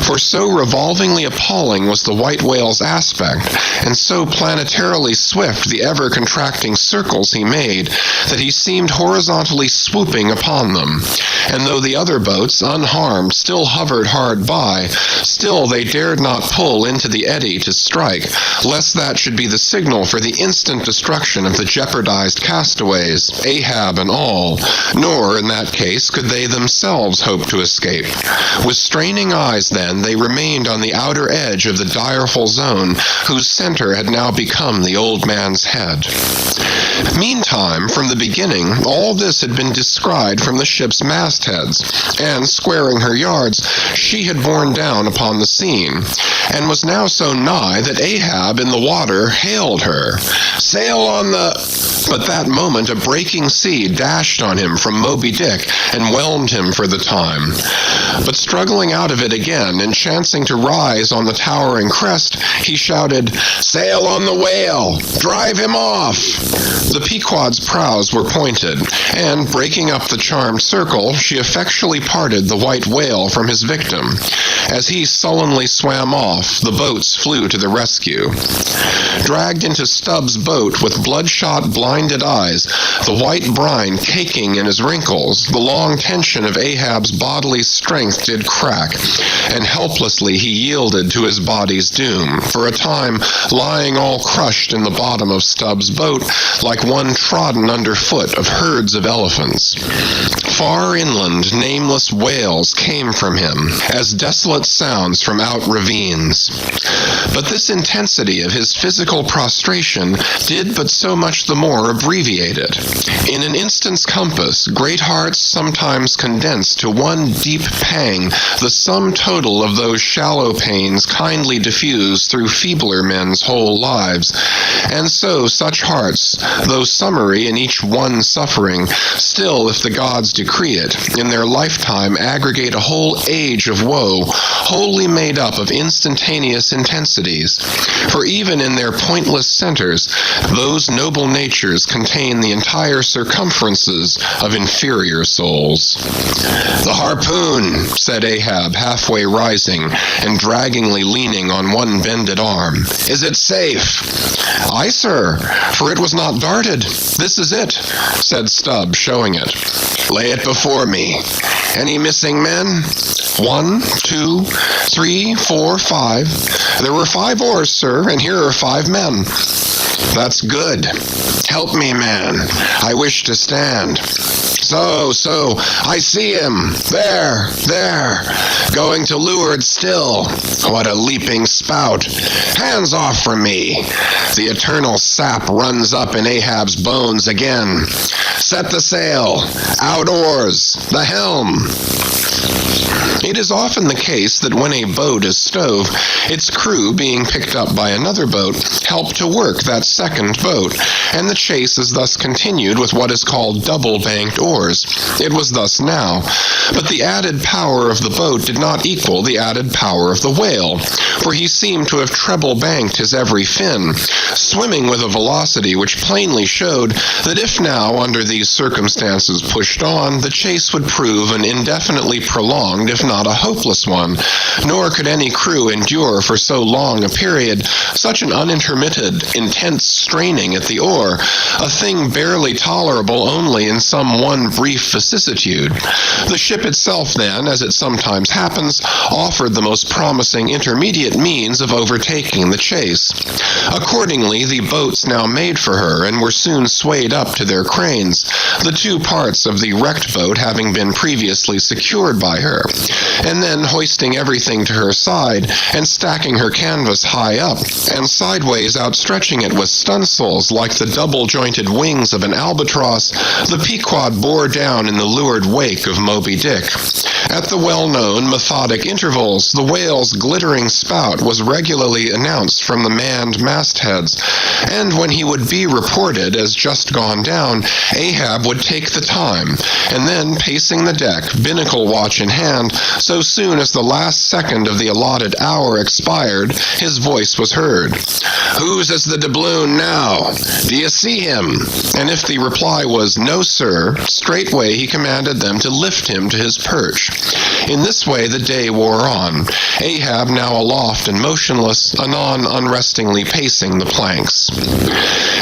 For so revolvingly appalling was the white whale's aspect, and so planetarily swift the ever-contracting circles he made, that he seemed horizontally swooping upon them. And though the other boats, unharmed, still hovered hard by, still they dared not pull into the eddy to strike, lest that should be the signal for the instant destruction of the jeopardized castaways, Ahab and all, nor, in that case, could they themselves hope to escape. With straining eyes, then, they remained on the outer edge of the direful zone, whose center had now become the old man's head. Meantime, from the beginning, all this had been descried from the ship's mastheads, and, squaring her yards, she had borne down upon the scene, and was now so nigh that Ahab in the water hailed her. "Sail on the—" But that moment a breaking sea dashed on him from Moby Dick and whelmed him for the time. But struggling out of it again, and chancing to rise on the towering crest, he shouted, "Sail on the whale! Drive him off!" The Pequod's prows were pointed, and, breaking up the charmed circle, she effectually parted the white whale from his victim. As he sullenly swam off, the boats flew to the rescue. Dragged into Stubbs' boat with bloodshot, blinded eyes, the white brine caking in his wrinkles, the long tension of Ahab's bodily strength did crack, and helplessly he yielded to his body's doom, for a time lying all crushed in the bottom of Stubbs' boat, like one trodden underfoot of herds of elephants. Far inland, nameless wails came from him, as desolate sounds from out ravines. But this intensity of his physical prostration did but so much the more abbreviate it. In an instant's compass, great hearts sometimes condense to one deep pang the sum total of those shallow pains kindly diffused through feebler men's whole lives. And so such hearts, though summary in each one suffering, still, if the gods decree it, in their lifetime aggregate a whole age of woe, wholly made up of instantaneous intensities. For even in their pointless centers, those noble natures contain the entire circumferences of inferior souls. "The harpoon," said Ahab, halfway rising and draggingly leaning on one bended arm. "Is it safe?" "Aye, sir, for it was not darted. This is it," said Stubb, showing it. "Lay it before me. Any missing men?" "1, 2, 3, 4, 5. There were 5 oars, sir, and here are 5 men." "That's good. Help me, man. I wish to stand. So, I see him. There, going to leeward still. What a leaping spout. Hands off from me. The eternal sap runs up in Ahab's bones again. Set the sail. Out oars. The helm." It is often the case that when a boat is stove, its crew, being picked up by another boat, help to work that second boat, and the chase is thus continued with what is called double-banked oars. It was thus now. But the added power of the boat did not equal the added power of the whale, for he seemed to have treble-banked his every fin, swimming with a velocity which plainly showed that if now, under these circumstances, pushed on, the chase would prove an indefinitely prolonged, if not a hopeless one, nor could any crew endure for so long a period such an unintermitted, intense straining at the oar, a thing barely tolerable only in some one brief vicissitude. The ship itself, then, as it sometimes happens, offered the most promising intermediate means of overtaking the chase. Accordingly, the boats now made for her, and were soon swayed up to their cranes, the 2 parts of the wrecked boat having been previously secured by her. and then hoisting everything to her side, and stacking her canvas high up, and sideways outstretching it with stunsails like the double-jointed wings of an albatross, the Pequod bore down in the leeward wake of Moby Dick. At the well-known methodic intervals, the whale's glittering spout was regularly announced from the manned mastheads, and when he would be reported as just gone down, Ahab would take the time, and then, pacing the deck, binnacle watch in hand, so soon as the last second of the allotted hour expired, his voice was heard. "Whose is the doubloon now? Do you see him?" And if the reply was, "No, sir," straightway he commanded them to lift him to his perch. In this way the day wore on, Ahab now aloft and motionless, anon unrestingly pacing the planks.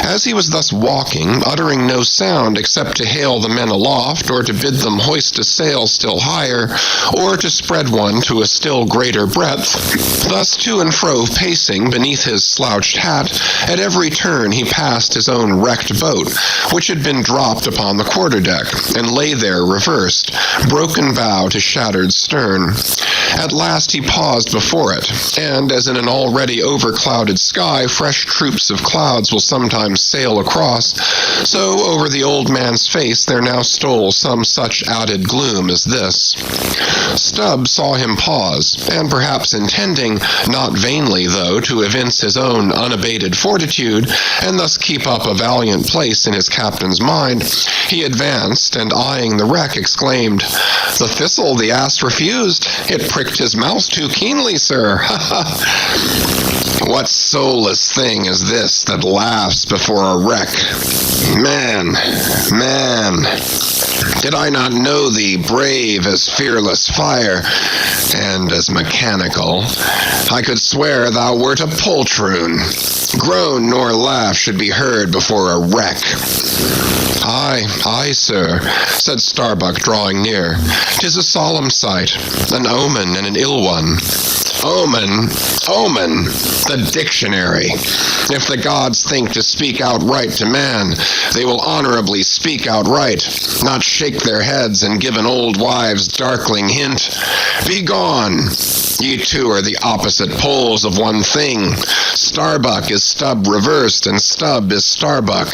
As he was thus walking, uttering no sound except to hail the men aloft, or to bid them hoist a sail still higher, or to spread one to a still greater breadth, thus to and fro pacing beneath his slouched hat, at every turn he passed his own wrecked boat, which had been dropped upon the quarter-deck, and lay there reversed, broken bow to shattered stern. At last he paused before it, and, as in an already overclouded sky fresh troops of clouds will sometimes sail across, so over the old man's face there now stole some such added gloom as this. Stubbs saw him pause, and perhaps intending, not vainly though, to evince his own unabated fortitude, and thus keep up a valiant place in his captain's mind, he advanced, and eyeing the wreck, exclaimed, "The thistle the ass refused. It pricked his mouth too keenly, sir. Ha ha! What soulless thing is this that laughs before a wreck? Man, man, did I not know thee brave as fearless fire, and as mechanical? I could swear thou wert a poltroon. Groan nor laugh should be heard before a wreck." "Aye, aye, sir," said Starbuck, drawing near. "'Tis a solemn sight, an omen and an ill one." "Omen, omen, the dictionary. If the gods think to speak outright to man, they will honorably speak outright, not shake their heads and give an old wives' darkling hint. Begone! Ye two are the opposite poles of one thing. Starbuck is Stubb reversed, and Stubb is Starbuck.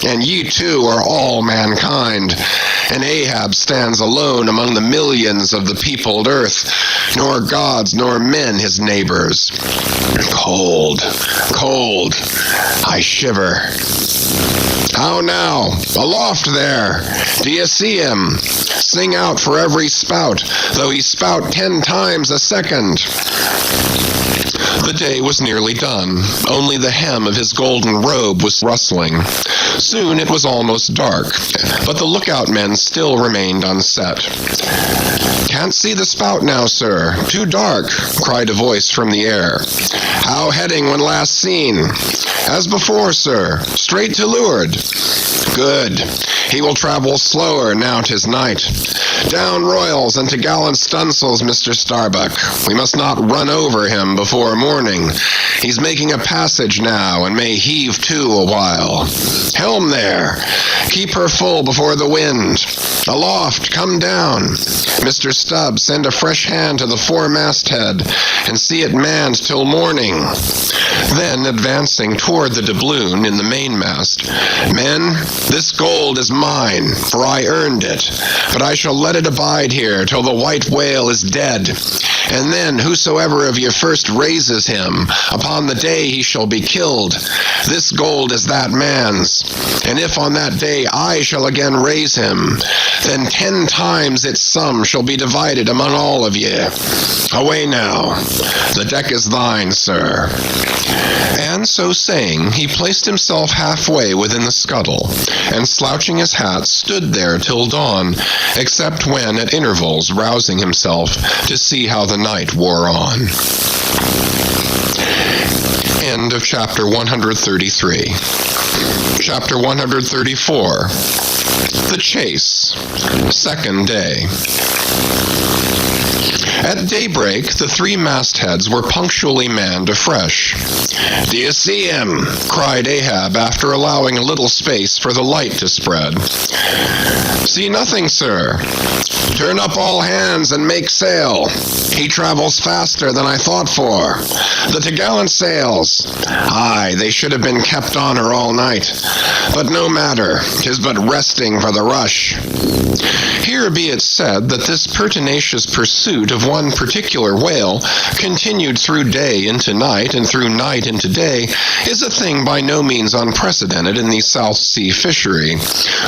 And ye two are all mankind. And Ahab stands alone among the millions of the peopled earth, nor gods nor men his neighbors. Cold, cold, I shiver. How now? Aloft there! Do you see him? Sing out for every spout, though he spout 10 times a second." The day was nearly done. Only the hem of his golden robe was rustling. Soon it was almost dark, but the lookout men still remained unset. "Can't see the spout now, sir. Too dark," cried a voice from the air. "How heading when last seen?" "As before, sir. Straight to leeward." "Good. He will travel slower now 'tis night. Down royals and t'gallant stunsails, Mr. Starbuck. We must not run over him before morning. He's making a passage now, and may heave to a while. Helm there! Keep her full before the wind. Aloft, come down. Mr. Stubbs, send a fresh hand to the fore-masthead, and see it manned till morning." Then, advancing toward the doubloon in the mainmast, "Men, this gold is mine, for I earned it, but I shall let it abide here till the white whale is dead. And then whosoever of you first raises him, upon the day he shall be killed. This gold is that man's. And if on that day I shall again raise him, then 10 times its sum shall be divided among all of ye. Away now. The deck is thine, sir." And so saying, he placed himself halfway within the scuttle, and slouching his hat, stood there till dawn, except when, at intervals, rousing himself to see how the night wore on. End of chapter 133. Chapter 134. The Chase. Second day. At daybreak, the three mastheads were punctually manned afresh. "Do you see him?" cried Ahab, after allowing a little space for the light to spread. "See nothing, sir." "Turn up all hands and make sail. He travels faster than I thought for. The t'gallant sails. Aye, they should have been kept on her all night. But no matter, 'tis but resting for the rush." Here be it said that this pertinacious pursuit of one particular whale, continued through day into night and through night into day, is a thing by no means unprecedented in the South Sea fishery.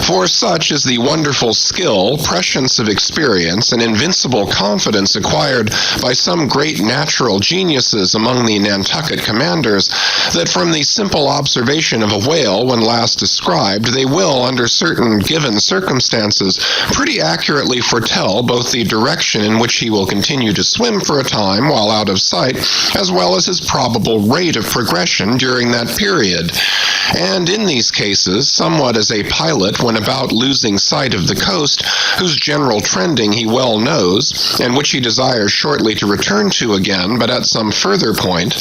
For such is the wonderful skill, prescience of experience, and invincible confidence acquired by some great natural geniuses among the Nantucket commanders, that from the simple observation of a whale when last described, they will, under certain given circumstances, pretty accurately foretell both the direction in which he will continue to swim for a time while out of sight, as well as his probable rate of progression during that period. And in these cases, somewhat as a pilot when about losing sight of the coast, whose general trending he well knows, and which he desires shortly to return to again, but at some further point,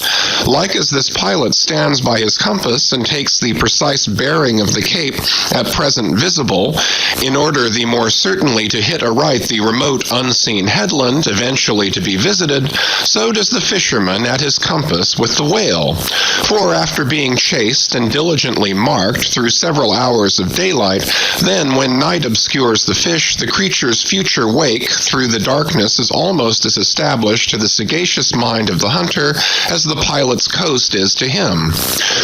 like as this pilot stands by his compass and takes the precise bearing of the cape at present visible, in order the more certainly to hit aright the remote unseen headland eventually to be visited, so does the fisherman at his compass with the whale. For after being chased and diligently marked through several hours of daylight, then when night obscures the fish, the creature's future wake through the darkness is almost as established to the sagacious mind of the hunter as the pilot's coast is to him.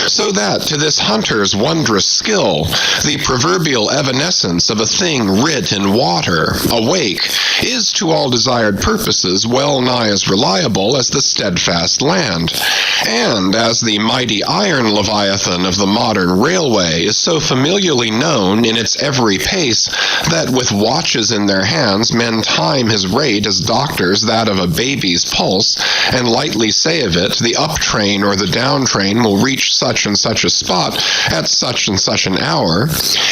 So that to this hunter's wondrous skill, the proverbial evanescence of a thing writ in water, awake, is to all desired purposes well nigh as reliable as the steadfast land. And as the mighty iron leviathan of the modern railway is so familiarly known in its every pace that with watches in their hands men time his rate as doctors that of a baby's pulse, and lightly say of it, the up train or the down train will reach such and such a spot at such and such an hour,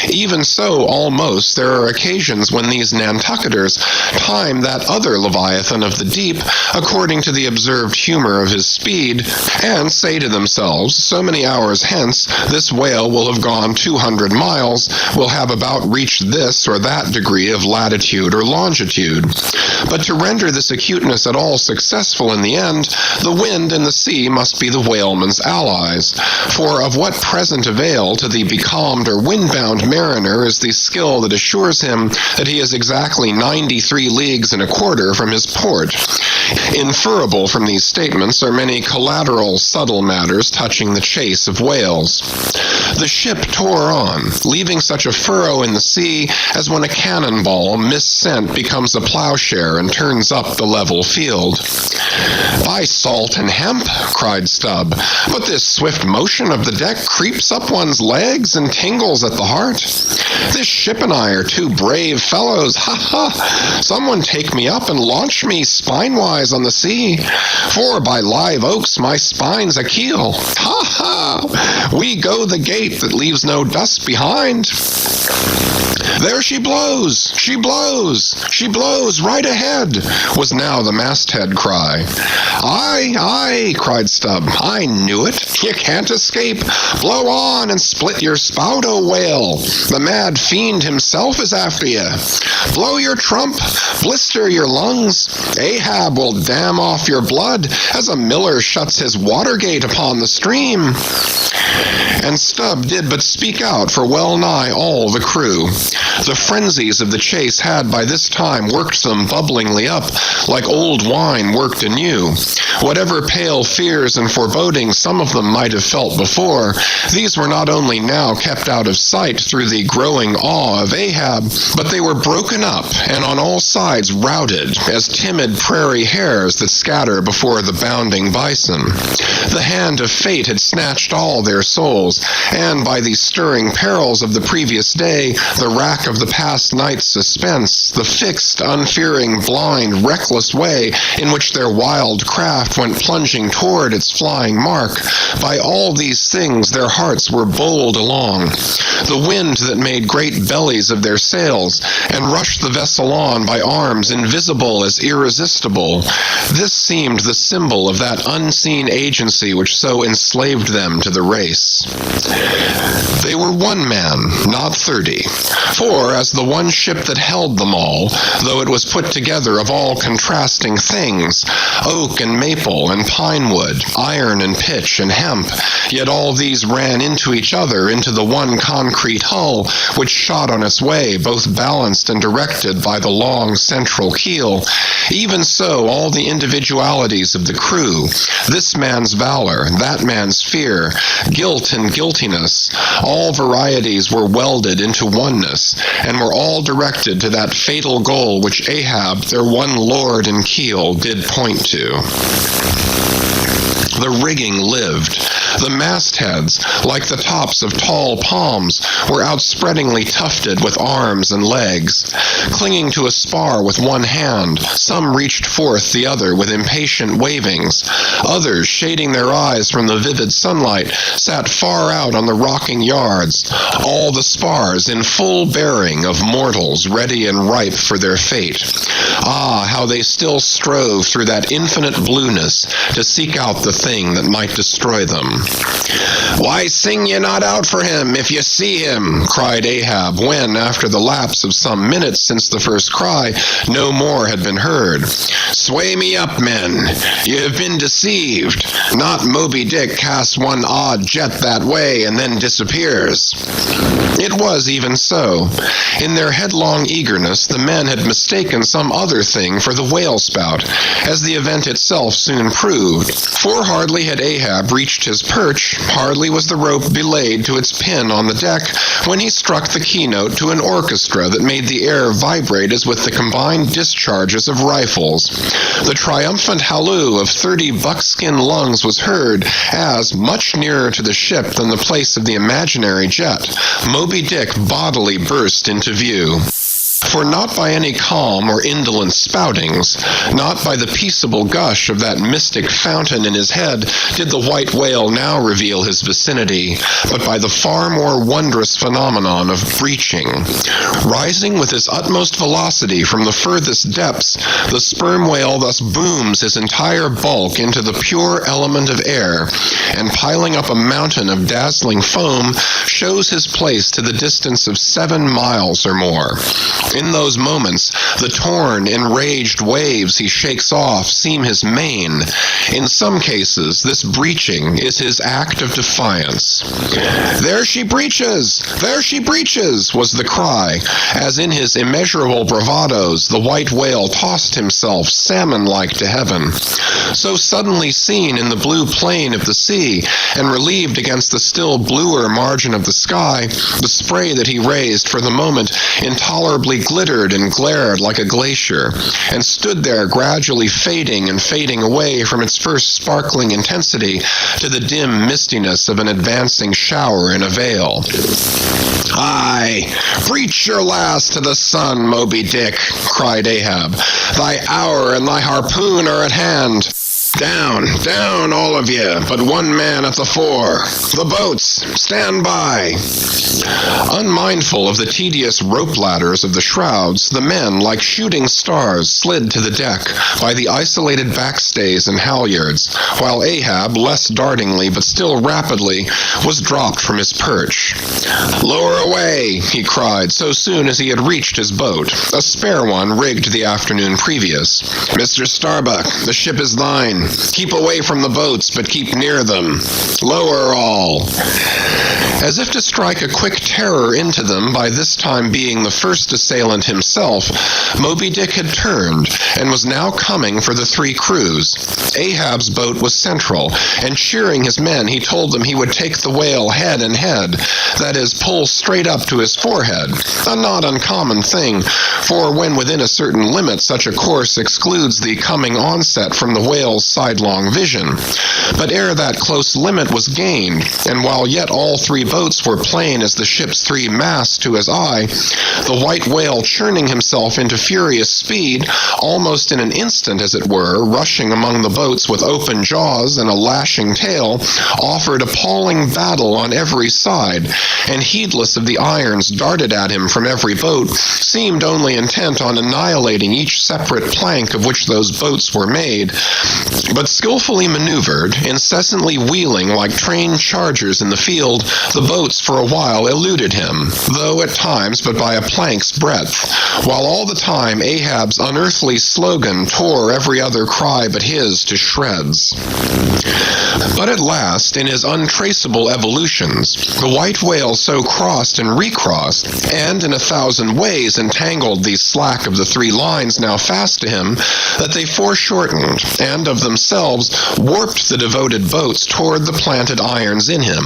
even so almost there are occasions when these Nantucketers time that other leviathan of the deep according to the observed humor of his speed, and say to themselves, so many hours hence this whale will have gone 200 miles, will have about reached this or that degree of latitude or longitude. But to render this acuteness at all successful in the end, the wind and the sea must be the whaleman's allies. For of what present avail to the becalmed or windbound mariner is the skill that assures him that he is exactly 93 leagues and a quarter from his port? Inferable from these statements are many collateral subtle matters touching the chase of whales. The ship tore on, leaving such a furrow in the sea as when a cannonball, missent, becomes a plowshare and turns up the level field. "By salt and hemp," cried Stubb, "but this swift motion of the deck creeps up one's legs and tingles at the heart. This ship and I are two brave fellows, ha ha! Someone take me up and launch me spine-wise on the sea, for by live oaks my spine's a keel. Ha ha! We go the gait that leaves no dust behind. There she blows! She blows! She blows right ahead!" was now the masthead cry. "Aye, aye," cried Stubb. "I knew it. You can't escape. Blow on and split your spout, O whale. The mad fiend himself is after you. Blow your trump, blister your lungs. Ahab will dam off your blood as a miller shuts his water gate upon the stream." And Stubb did but speak out for well nigh all the crew. The frenzies of the chase had by this time worked them bubblingly up, like old wine worked anew. Whatever pale fears and forebodings some of them might have felt before, these were not only now kept out of sight through the growing awe of Ahab, but they were broken up and on all sides routed, as timid prairie hares that scatter before the bounding bison. The hand of fate had snatched all their souls, and by the stirring perils of the previous day, the rack of the past night's suspense, the fixed, unfearing, blind, reckless way in which their wild craft went plunging toward its flying mark, by all these things their hearts were bowled along. The wind that made great bellies of their sails, and rushed the vessel on by arms invisible as irresistible, this seemed the symbol of that unseen agency which so enslaved them to the race. They were one man, not 30, for as the one ship that held them all, though it was put together of all contrasting things, oak and maple and pine wood, iron and pitch and hemp, yet all these ran into each other into the one concrete hull, which shot on its way, both balanced and directed by the long central keel. Even so, all the individualities of the crew, this man's valor, that man's fear, guilt and guiltiness, all varieties were welded into oneness, and were all directed to that fatal goal which Ahab, their one lord and keel, did point to. The rigging lived. The mastheads, like the tops of tall palms, were outspreadingly tufted with arms and legs. Clinging to a spar with one hand, some reached forth the other with impatient wavings. Others, shading their eyes from the vivid sunlight, sat far out on the rocking yards, all the spars in full bearing of mortals ready and ripe for their fate. Ah, how they still strove through that infinite blueness to seek out the thing that might destroy them. "Why sing ye not out for him, if ye see him?" cried Ahab, when, after the lapse of some minutes since the first cry, no more had been heard. "Sway me up, men. Ye have been deceived. Not Moby Dick casts one odd jet that way and then disappears." It was even so. In their headlong eagerness, the men had mistaken some other thing for the whale spout, as the event itself soon proved. For hardly had Ahab reached his perch, hardly was the rope belayed to its pin on the deck, when he struck the keynote to an orchestra that made the air vibrate as with the combined discharges of rifles. The triumphant halloo of 30 buckskin lungs was heard as, much nearer to the ship than the place of the imaginary jet, Moby Dick bodily burst into view. For not by any calm or indolent spoutings, not by the peaceable gush of that mystic fountain in his head did the white whale now reveal his vicinity, but by the far more wondrous phenomenon of breaching. Rising with his utmost velocity from the furthest depths, the sperm whale thus booms his entire bulk into the pure element of air, and piling up a mountain of dazzling foam, shows his place to the distance of 7 miles or more. In those moments, the torn, enraged waves he shakes off seem his mane. In some cases, this breaching is his act of defiance. "There she breaches! There she breaches!" was the cry, as in his immeasurable bravadoes the white whale tossed himself salmon-like to heaven. So suddenly seen in the blue plain of the sea, and relieved against the still bluer margin of the sky, the spray that he raised for the moment intolerably glittered and glared like a glacier, and stood there gradually fading and fading away from its first sparkling intensity to the dim mistiness of an advancing shower in a vale. "Aye, breach your last to the sun, Moby Dick," cried Ahab. "Thy hour and thy harpoon are at hand. Down, down, all of ye, but one man at the fore. The boats, stand by." Unmindful of the tedious rope ladders of the shrouds, the men, like shooting stars, slid to the deck by the isolated backstays and halyards, while Ahab, less dartingly but still rapidly, was dropped from his perch. "Lower away," he cried so soon as he had reached his boat, a spare one rigged the afternoon previous. "Mr. Starbuck, the ship is thine. Keep away from the boats, but keep near them. Lower all." As if to strike a quick strike terror into them by this time being the first assailant himself, Moby Dick had turned and was now coming for the three crews. Ahab's boat was central, and cheering his men, he told them he would take the whale head and head, that is, pull straight up to his forehead, a not uncommon thing, for when within a certain limit such a course excludes the coming onset from the whale's sidelong vision. But ere that close limit was gained, and while yet all three boats were plain as the ship's three masts to his eye, the white whale churning himself into furious speed, almost in an instant as it were, rushing among the boats with open jaws and a lashing tail, offered appalling battle on every side, and heedless of the irons darted at him from every boat, seemed only intent on annihilating each separate plank of which those boats were made, but skillfully maneuvered, incessantly wheeling like trained chargers in the field, the boats for a while eluded him, though at times but by a plank's breadth, while all the time Ahab's unearthly slogan tore every other cry but his to shreds. But at last, in his untraceable evolutions, the white whale so crossed and recrossed, and in 1,000 ways entangled the slack of the three lines now fast to him, that they foreshortened, and of themselves warped the devoted boats toward the planted irons in him,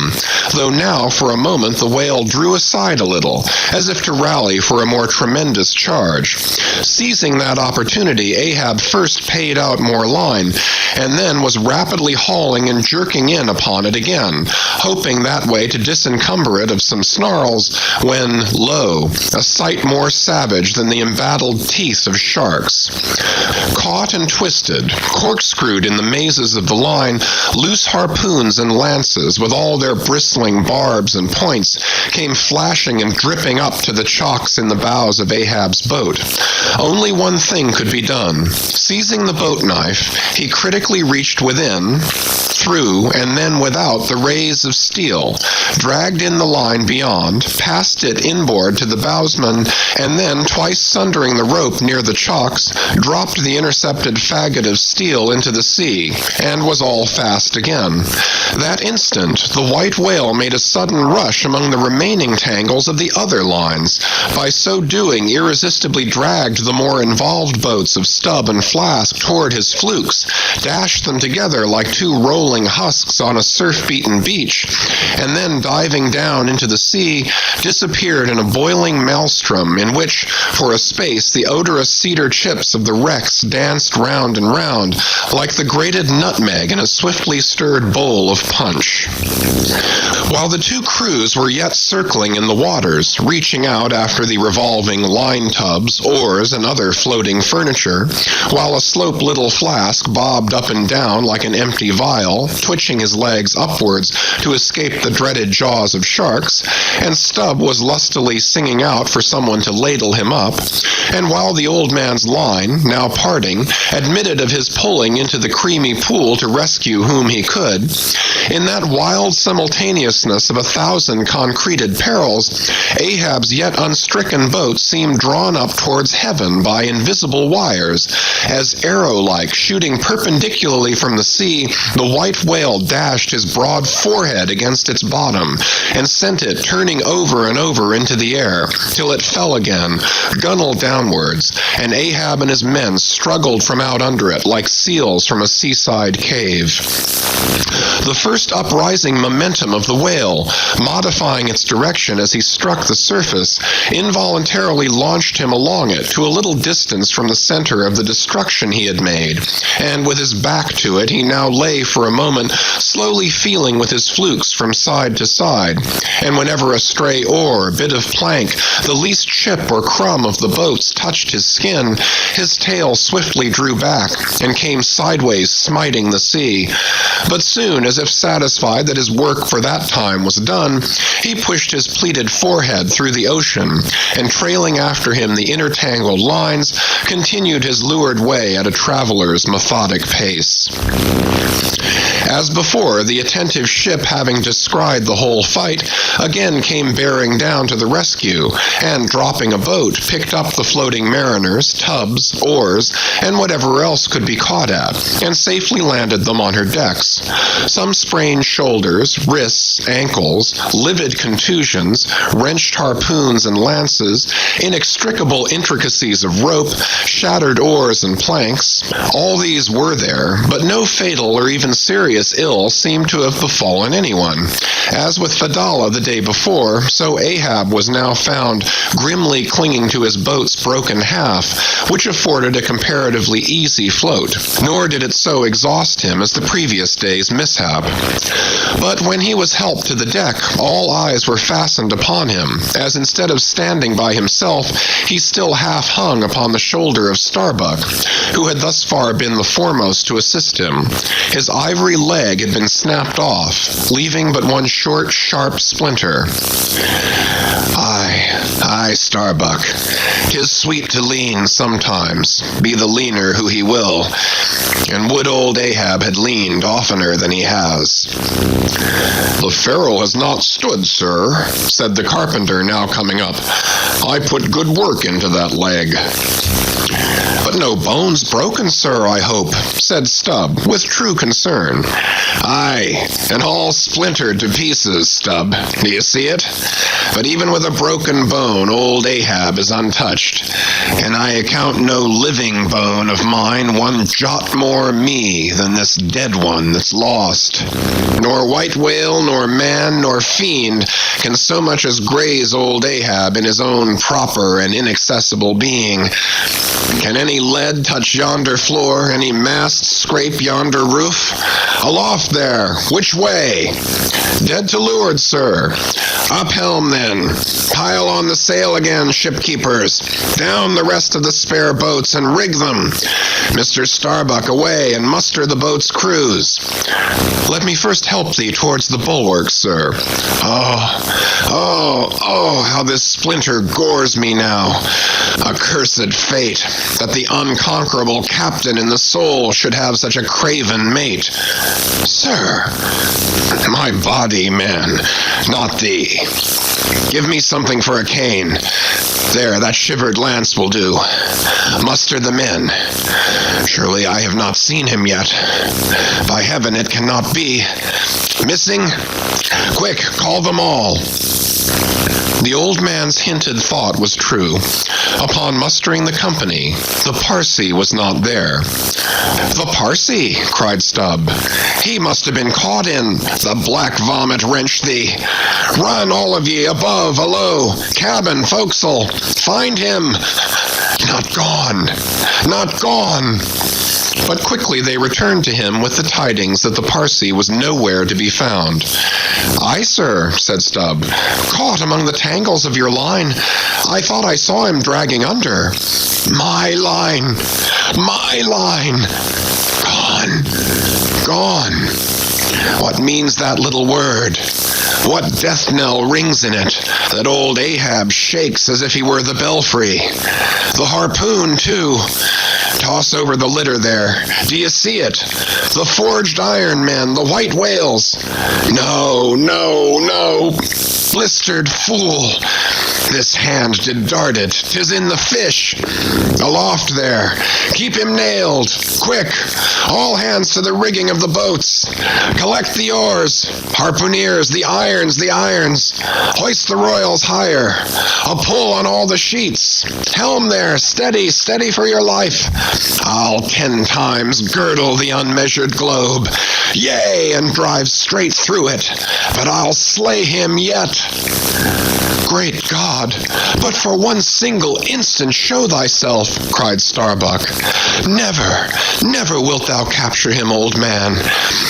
though now for a moment the whale drew aside a little, as if to rally for a more tremendous charge. Seizing that opportunity, Ahab first paid out more line, and then was rapidly hauling and jerking in upon it again, hoping that way to disencumber it of some snarls, when, lo, a sight more savage than the embattled teeth of sharks. Caught and twisted, corkscrewed in the mazes of the line, loose harpoons and lances, with all their bristling barbs and points, came flashing and dripping up to the chocks in the bows of Ahab's boat. Only one thing could be done. Seizing the boat knife, he critically reached within, through, and then without the rays of steel, dragged in the line beyond, passed it inboard to the bowsman, and then, twice sundering the rope near the chocks, dropped the intercepted faggot of steel into the sea, and was all fast again. That instant, the white whale made a sudden rush among the remaining tangles of the other lines. By so doing, irresistibly dragged the more involved boats of Stubb and Flask toward his flukes, dashed them together like two rolling husks on a surf-beaten beach, and then diving down into the sea, disappeared in a boiling maelstrom in which, for a space, the odorous cedar chips of the wrecks danced round and round, like the grated nutmeg in a swiftly stirred bowl of punch. While the two crews were yet circling in the waters, reaching out after the revolving line tubs, oars, and other floating furniture, while a slope little Flask bobbed up and down like an empty vial, twitching his legs upwards to escape the dreaded jaws of sharks, and Stubb was lustily singing out for someone to ladle him up, and while the old man's line, now parting, admitted of his pulling into the creamy pool to rescue whom he could, in that wild simultaneousness of 1,000 concreted perils, Ahab's yet unstricken boat seemed drawn up towards heaven by invisible wires, as arrow-like, shooting perpendicularly from the sea, the white whale dashed his broad forehead against its bottom, and sent it turning over and over into the air, till it fell again, gunwale downwards, and Ahab and his men struggled from out under it like seals from a seaside cave. The first uprising momentum of the whale, modifying its direction as he struck the surface, involuntarily launched him along it to a little distance from the center of the destruction he had made, and with his back to it he now lay for a moment, slowly feeling with his flukes from side to side, and whenever a stray oar, bit of plank, the least chip or crumb of the boats touched his skin, his tail swiftly drew back and came sideways, smiting the sea. But soon, as if satisfied that his work for that time was done, he pushed his pleated forehead through the ocean, and trailing after him the intertangled lines, continued his lured way at a traveler's methodic pace. As before, the attentive ship, having descried the whole fight, again came bearing down to the rescue, and, dropping a boat, picked up the floating mariners, tubs, oars, and whatever else could be caught at, and safely landed them on her decks. Some sprained shoulders, wrists, ankles, livid contusions, wrenched harpoons and lances, inextricable intricacies of rope, shattered oars and planks. All these were there, but no fatal or even serious ill seemed to have befallen anyone. As with Fedallah the day before, so Ahab was now found grimly clinging to his boat's broken half, which afforded a comparatively easy float, nor did it so exhaust him as the previous day's mishap. But when he was helped to the deck, all eyes were fastened upon him, as instead of standing by himself, he still half hung upon the shoulder of Starbuck, who had thus far been the foremost to assist him. His ivory leg had been snapped off, leaving but one short, sharp splinter. Aye, Starbuck, 'tis sweet to lean sometimes, be the leaner who he will, and would old Ahab had leaned oftener than he has. The ferrule has not stood, sir, said the carpenter, now coming up. I put good work into that leg. But no bones broken, sir, I hope, said Stubb, with true concern. Aye, and all splintered to pieces, Stubb. Do you see it? But even with a broken bone, old Ahab is untouched, and I account no living bone of mine one jot more me than this dead one that's lost. Nor white whale, nor man, nor fiend can so much as graze old Ahab in his own proper and inaccessible being. Can any lead touch yonder floor, any mast scrape yonder roof? Aloft there, which way? Dead to leeward, sir. Up helm, then. Pile on the sail again, shipkeepers. Down the rest of the spare boats and rig them. Mr. Starbuck, away, and muster the boat's crews. Let me first help thee towards the bulwarks, sir. Oh, how this splinter gores me now. Accursed fate, that the unconquerable captain in the soul should have such a craven mate. Sir, my body, man, not thee. Give me something for a cane. There, that shivered lance will do. Muster the men. Surely I have not seen him yet. By heaven, it cannot be. Missing? Quick, call them all. The old man's hinted thought was true. Upon mustering the company, the Parsee was not there. The Parsee, cried Stubb. He must have been caught in. The black vomit wrench thee. Run, all of ye, above, alow, cabin, forecastle. Find him. Not gone. Not gone. But quickly they returned to him with the tidings that the Parsee was nowhere to be found. Aye, sir, said Stubb, caught among the tangles of your line. I thought I saw him dragging under. My line! My line! Gone! Gone! What means that little word? What death knell rings in it that old Ahab shakes as if he were the belfry? The harpoon, too. Toss over the litter there. Do you see it? The forged iron men, the white whales. No, no, no. Blistered fool. This hand did dart it. 'Tis in the fish. Aloft there. Keep him nailed. Quick. All hands to the rigging of the boats. Collect the oars. Harpooneers, the irons, the irons. Hoist the royals higher. A pull on all the sheets. Helm there. Steady, steady for your life. I'll 10 times girdle the unmeasured globe. Yea, and drive straight through it. But I'll slay him yet. Great God, but for one single instant show thyself, cried Starbuck. Never, never wilt thou capture him, old man.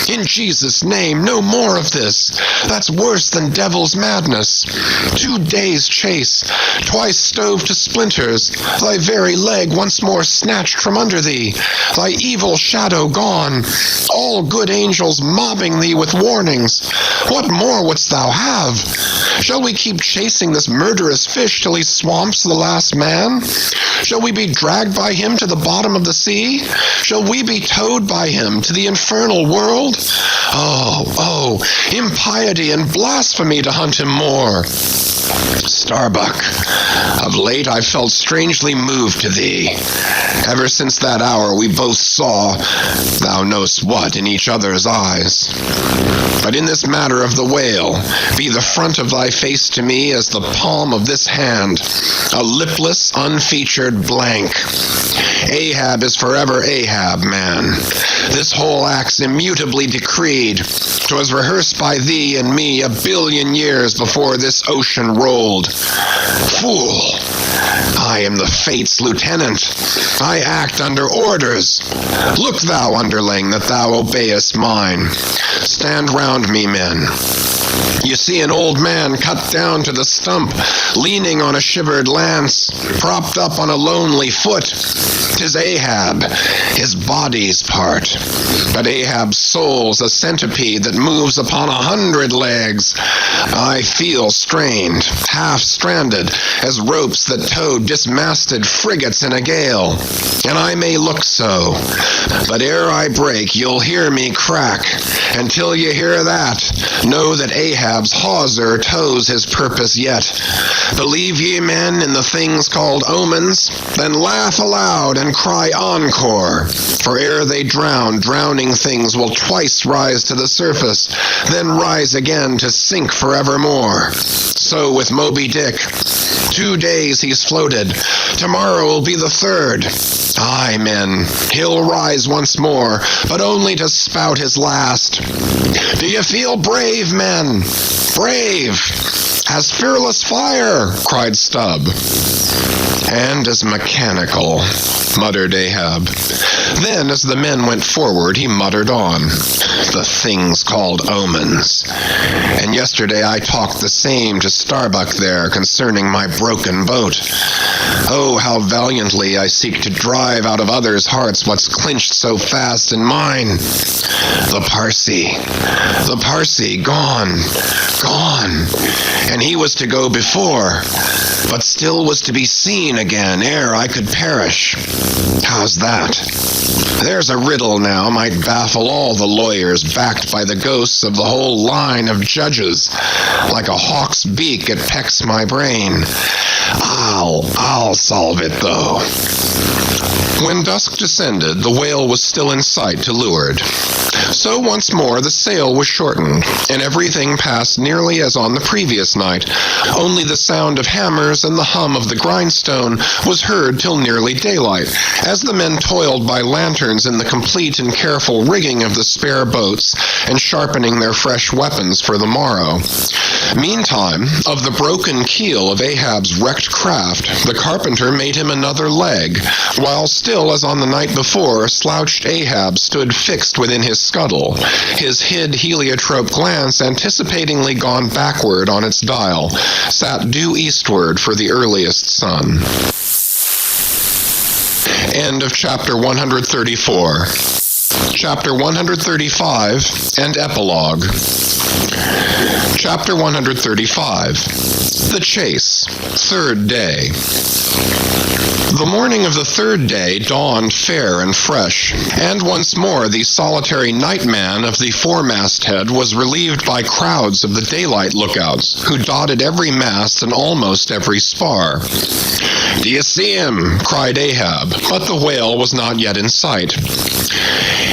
In Jesus' name, no more of this. That's worse than devil's madness. 2 days' chase, twice stove to splinters, thy very leg once more snatched from under thee, thy evil shadow gone, all good angels mobbing thee with warnings. What more wouldst thou have? Shall we keep chasing this murderous fish till he swamps the last man? Shall we be dragged by him to the bottom of the sea? Shall we be towed by him to the infernal world? Oh, impiety and blasphemy to hunt him more. Starbuck, of late I felt strangely moved to thee. Ever since that hour we both saw, thou knowst what, in each other's eyes. But in this matter of the whale, be the front of thy face to me as the palm of this hand, a lipless, unfeatured blank. Ahab is forever Ahab, man. This whole act's immutably decreed. 'Twas rehearsed by thee and me a billion years before this ocean rolled. Fool! I am the fate's lieutenant. I act under orders. Look thou, underling, that thou obeyest mine. Stand round me, men. You see an old man cut down to the stump, leaning on a shivered lance, propped up on a lonely foot. 'Tis Ahab, his body's part. But Ahab's soul's a centipede that moves upon 100 legs. I feel strained, half-stranded, as ropes that tow dismasted frigates in a gale. And I may look so, but ere I break, you'll hear me crack. Until you hear that, know that Ahab's hawser tows his purpose yet. Believe ye, men, in the things called omens? Then laugh aloud and cry encore. For ere they drown, drowning things will twice rise to the surface, then rise again to sink forevermore. So with Moby Dick. 2 days he's floated. Tomorrow will be the 3rd. Aye, men, he'll rise once more, but only to spout his last. Do you feel brave, men? Brave! As fearless fire, cried Stubb. And as mechanical, muttered Ahab. Then, as the men went forward, he muttered on. The things called omens. And yesterday I talked the same to Starbuck there concerning my broken boat. Oh, how valiantly I seek to drive out of others' hearts what's clinched so fast in mine. The Parsi, gone. And he was to go before, but still was to be seen again ere I could perish. How's that? There's a riddle now might baffle all the lawyers backed by the ghosts of the whole line of judges. Like a hawk's beak, it pecks my brain. I'll solve it, though. When dusk descended, the whale was still in sight to leeward. So once more the sail was shortened, and everything passed nearly as on the previous night. Only the sound of hammers and the hum of the grindstone was heard till nearly daylight, as the men toiled by lanterns in the complete and careful rigging of the spare boats and sharpening their fresh weapons for the morrow. Meantime, of the broken keel of Ahab's wrecked craft, the carpenter made him another leg, while still as on the night before, slouched Ahab stood fixed within his scuttle, his hid heliotrope glance anticipatingly gone backward on its dial, sat due eastward for the earliest sun. End of chapter 134. Chapter 135 and Epilogue. Chapter 135. The Chase, 3rd Day. The morning of the 3rd day dawned fair and fresh, and once more the solitary nightman of the foremasthead was relieved by crowds of the daylight lookouts, who dotted every mast and almost every spar. "Do you see him?" cried Ahab, but the whale was not yet in sight.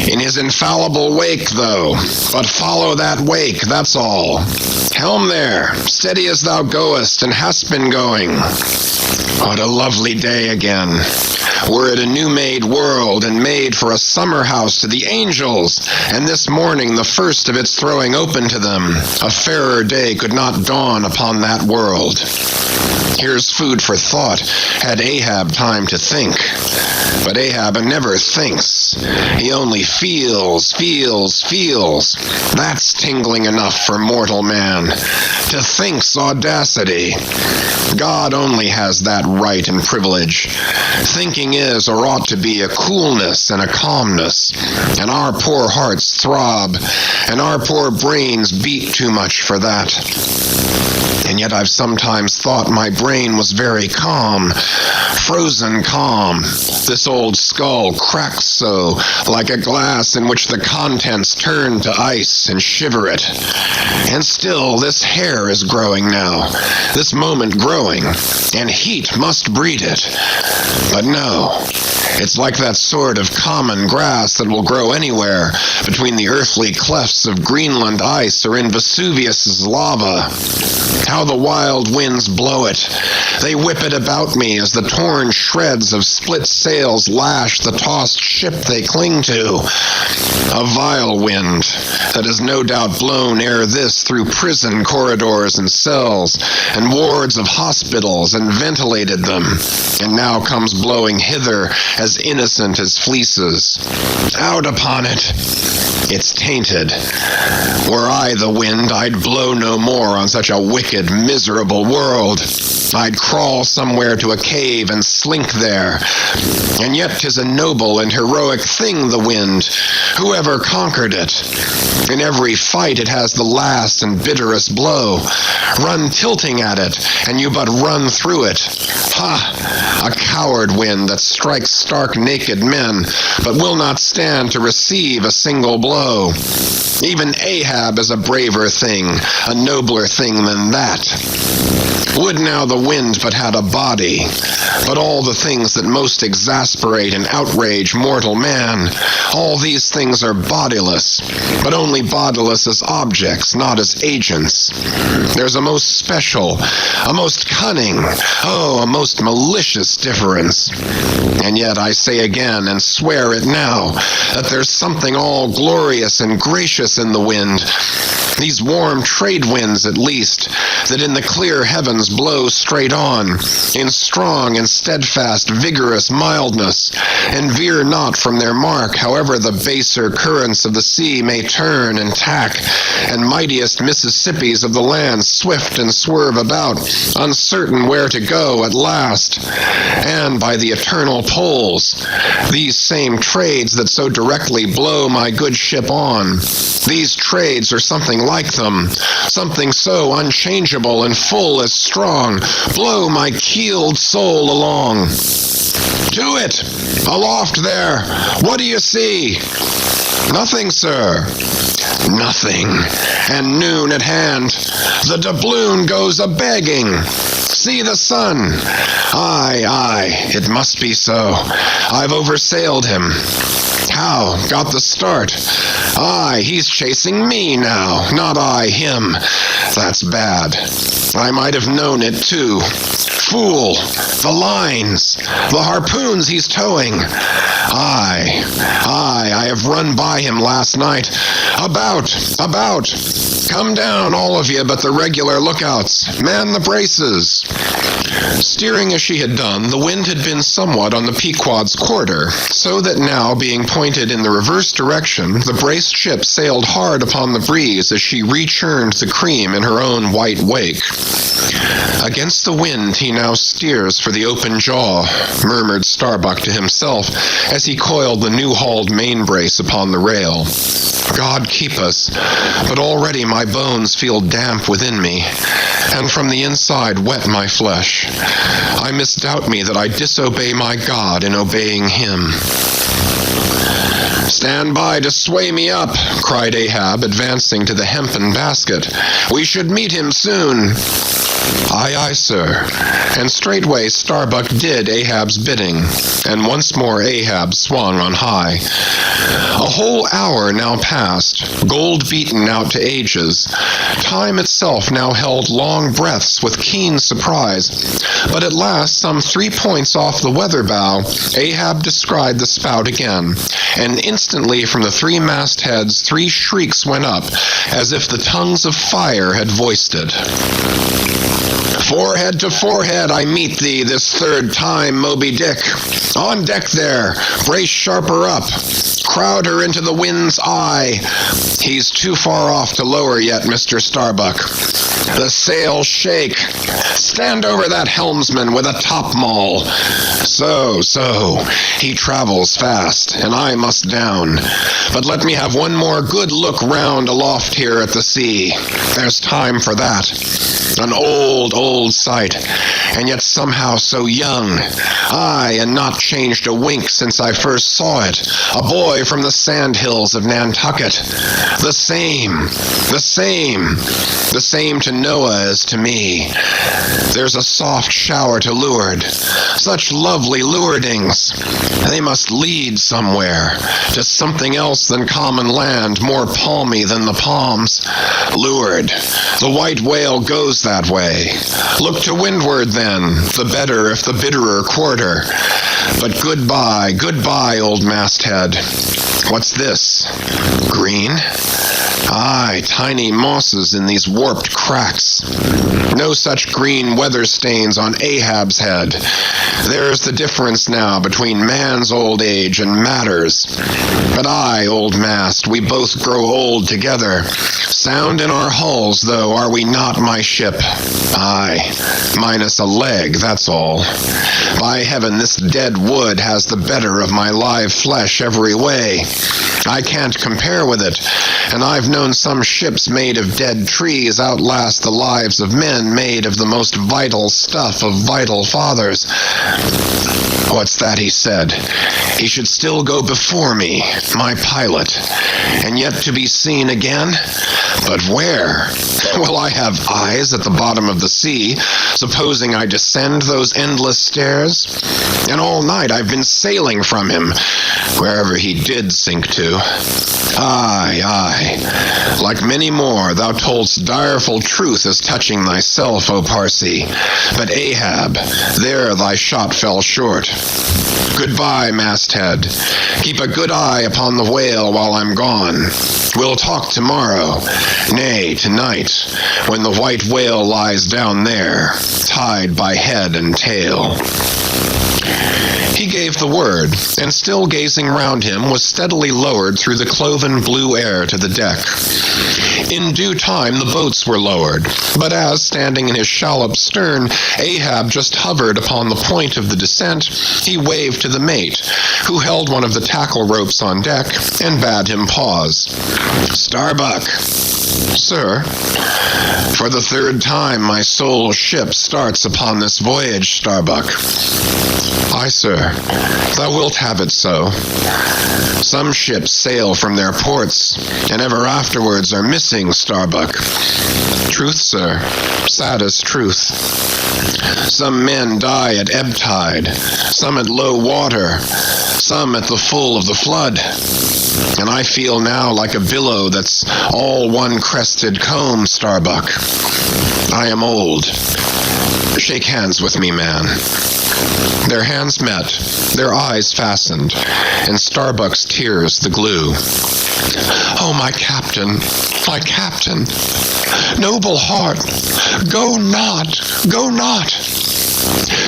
"In his infallible wake, though, but follow that wake, that's all. Helm there, steady as thou goest and hast been going. What a lovely day again. Were it a new-made world and made for a summer house to the angels, and this morning the first of its throwing open to them, a fairer day could not dawn upon that world. Here's food for thought, had Ahab time to think. But Ahab never thinks. He only feels. That's tingling enough for mortal man. To think's audacity. God only has that right and privilege. Thinking is, or ought to be, a coolness and a calmness. And our poor hearts throb, and our poor brains beat too much for that. And yet I've sometimes thought my brain was very calm, frozen calm. This old skull cracks so, like a glass in which the contents turn to ice and shiver it. And still this hair is growing now, this moment growing, and heat must breed it. But no, it's like that sort of common grass that will grow anywhere between the earthly clefts of Greenland ice or in Vesuvius's lava. How the wild winds blow it. They whip it about me as the torn shreds of split sails lash the tossed ship they cling to. A vile wind that has no doubt blown ere this through prison corridors and cells and wards of hospitals and ventilated them, and now comes blowing hither as innocent as fleeces. Out upon it! It's tainted. Were I the wind, I'd blow no more on such a wicked, miserable world. I'd crawl somewhere to a cave and slink there. And yet 'tis a noble and heroic thing, the wind. Whoever conquered it? In every fight it has the last and bitterest blow. Run tilting at it, and you but run through it. Ha! A coward wind that strikes stark naked men, but will not stand to receive a single blow. Even Ahab is a braver thing, a nobler thing than that. Would now the wind but had a body, but all the things that most exasperate and outrage mortal man, all these things are bodiless, but only bodiless as objects, not as agents. There's a most special, a most cunning, a most malicious difference. And yet I say again, and swear it now, that there's something all glorious and gracious in the wind, these warm trade winds at least, that in the clear heavens blow straight on, in strong and steadfast vigorous mildness, and veer not from their mark, however the baser currents of the sea may turn and tack, and mightiest Mississippis of the land swift and swerve about, uncertain where to go at last. And by the eternal poles, these same trades that so directly blow my good ship on, these trades are something like them, something so unchangeable and full as strong, blow my keeled soul along. To it! Aloft there! What do you see? Nothing, sir. Nothing. And noon at hand. The doubloon goes a-begging. See the sun. Aye, it must be so. I've oversailed him. How? Got the start. Aye, he's chasing me now, not I him. That's bad. I might have known it, too. Fool! The lines! The harpoons he's towing! Aye, I have run by him last night. About! Come down, all of you, but the regular lookouts. Man the braces! Steering as she had done, the wind had been somewhat on the Pequod's quarter, so that now, being pointed in the reverse direction, the braced ship sailed hard upon the breeze as she rechurned the cream in her own white wake. Against the wind he now steers for the open jaw, murmured Starbuck to himself as he coiled the new-hauled main brace upon the rail. God keep us, but already my bones feel damp within me, and from the inside wet my flesh. I misdoubt me that I disobey my God in obeying him. Stand by to sway me up, cried Ahab, advancing to the hempen basket. We should meet him soon. Aye, sir. And straightway Starbuck did Ahab's bidding, and once more Ahab swung on high. A whole hour now passed, gold beaten out to ages. Time itself now held long breaths with keen surprise. But at last, some 3 points off the weather bow, Ahab descried the spout again, and instantly from the 3 mastheads 3 shrieks went up, as if the tongues of fire had voiced it. Forehead to forehead I meet thee this 3rd time, Moby Dick. On deck there, brace sharper up. Crowd her into the wind's eye. He's too far off to lower yet, Mr. Starbuck. The sails shake. Stand over that helmsman with a topmaul. So. He travels fast, and I must down. But let me have one more good look round aloft here at the sea. There's time for that. An old, old sight, and yet somehow so young. Aye, and not changed a wink since I first saw it. A boy from the sand hills of Nantucket. The same to Noah as to me. There's a soft shower to leeward. Such lovely leewardings. They must lead somewhere, to something else than common land, more palmy than the palms. Leeward. The white whale goes that way. Look to windward then, the better if the bitterer quarter. But goodbye, goodbye, old masthead. What's this? Green? Aye, tiny mosses in these warped cracks. No such green weather stains on Ahab's head. There's the difference now between man's old age and matters. But I, old mast, we both grow old together. Sound in our hulls, though, are we not, my ship? Aye, minus a leg, that's all. By heaven, this dead wood has the better of my live flesh every way. I can't compare with it, and I've known some ships made of dead trees outlast the lives of men made of the most vital stuff of vital fathers. What's that he said? He should still go before me, my pilot, and yet to be seen again? But where? Will I have eyes at the bottom of the sea, supposing I descend those endless stairs? And all night I've been sailing from him, wherever he did sink to. Aye, aye. Like many more, thou toldst direful truth as touching thyself, O Parsi. But Ahab, there thy shot fell short. Goodbye, masthead. Keep a good eye upon the whale while I'm gone. We'll talk tomorrow, nay, tonight, when the white whale lies down there, tied by head and tail. He gave the word, and still gazing round him, was steadily lowered through the cloven blue air to the deck. In due time the boats were lowered, but as, standing in his shallop's stern, Ahab just hovered upon the point of the descent, he waved to the mate, who held one of the tackle ropes on deck, and bade him pause. "Starbuck." "Sir?" "For the third time my soul's ship starts upon this voyage, Starbuck." "Aye, sir. Thou wilt have it so. Some ships sail from their ports, and ever afterwards are missing, Starbuck." "Truth, sir. Saddest truth. Some men die at ebb tide, some at low water, some at the full of the flood. And I feel now like a billow that's all one crested comb, Starbuck. I am old. Shake hands with me, man." Their hands met, their eyes fastened, and Starbuck's tears the glue. "Oh, my captain, noble heart, go not, go not.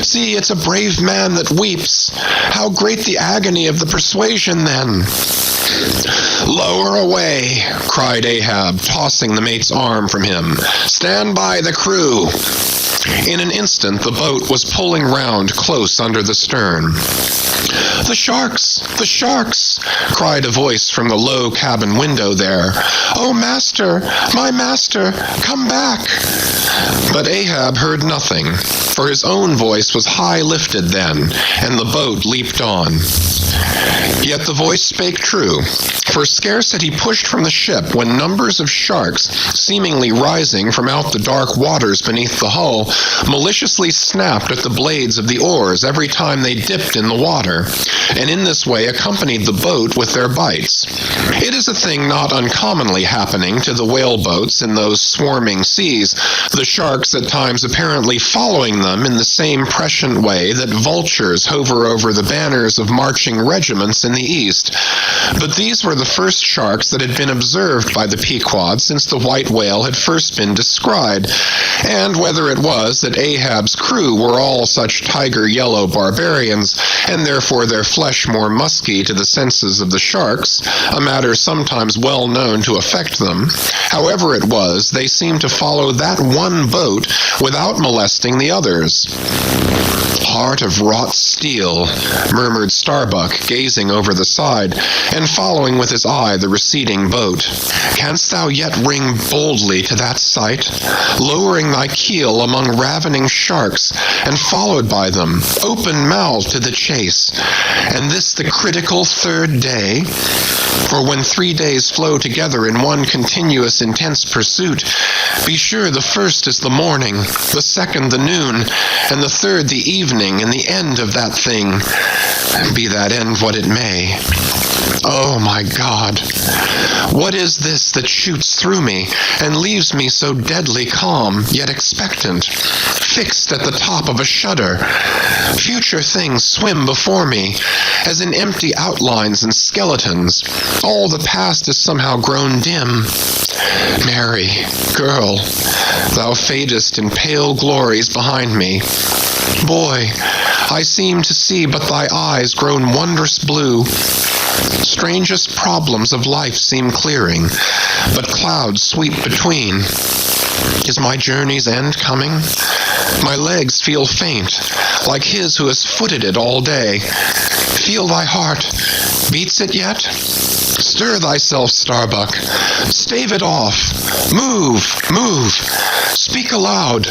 See, it's a brave man that weeps. How great the agony of the persuasion then." "Lower away," cried Ahab, tossing the mate's arm from him. "Stand by the crew." In an instant the boat was pulling round close under the stern. "The sharks! The sharks!" cried a voice from the low cabin window there. "Oh, master, my master, come back!" But Ahab heard nothing, for his own voice was high lifted then, and the boat leaped on. Yet the voice spake true, for scarce had he pushed from the ship when numbers of sharks, seemingly rising from out the dark waters beneath the hull, maliciously snapped at the blades of the oars every time they dipped in the water, and in this way accompanied the boat with their bites. It is a thing not uncommonly happening to the whale-boats in those swarming seas, the sharks at times apparently following them in the same prescient way that vultures hover over the banners of marching regiments in the east. But these were the first sharks that had been observed by the Pequod since the white whale had first been descried, and whether it was that Ahab's crew were all such tiger-yellow barbarians, and therefore their flesh more musky to the senses of the sharks, a matter sometimes well known to affect them, however it was, they seemed to follow that one boat without molesting the others. "Heart of wrought steel," murmured Starbuck Dick, gazing over the side, and following with his eye the receding boat. "Canst thou yet ring boldly to that sight, lowering thy keel among ravening sharks, and followed by them, open-mouthed to the chase, and this the critical third day? For when 3 days flow together in one continuous intense pursuit, be sure the first is the morning, the second the noon, and the third the evening, and the end of that thing, be that end what it may. Oh, my God, what is this that shoots through me and leaves me so deadly calm, yet expectant, fixed at the top of a shudder? Future things swim before me, as in empty outlines and skeletons. All the past is somehow grown dim. Mary, girl, thou fadest in pale glories behind me. Boy, I seem to see but thy eyes grown wondrous blue. Strangest problems of life seem clearing, but clouds sweep between. Is my journey's end coming? My legs feel faint, like his who has footed it all day. Feel thy heart. Beats it yet? Stir thyself, Starbuck. Stave it off. Move, move. Speak aloud.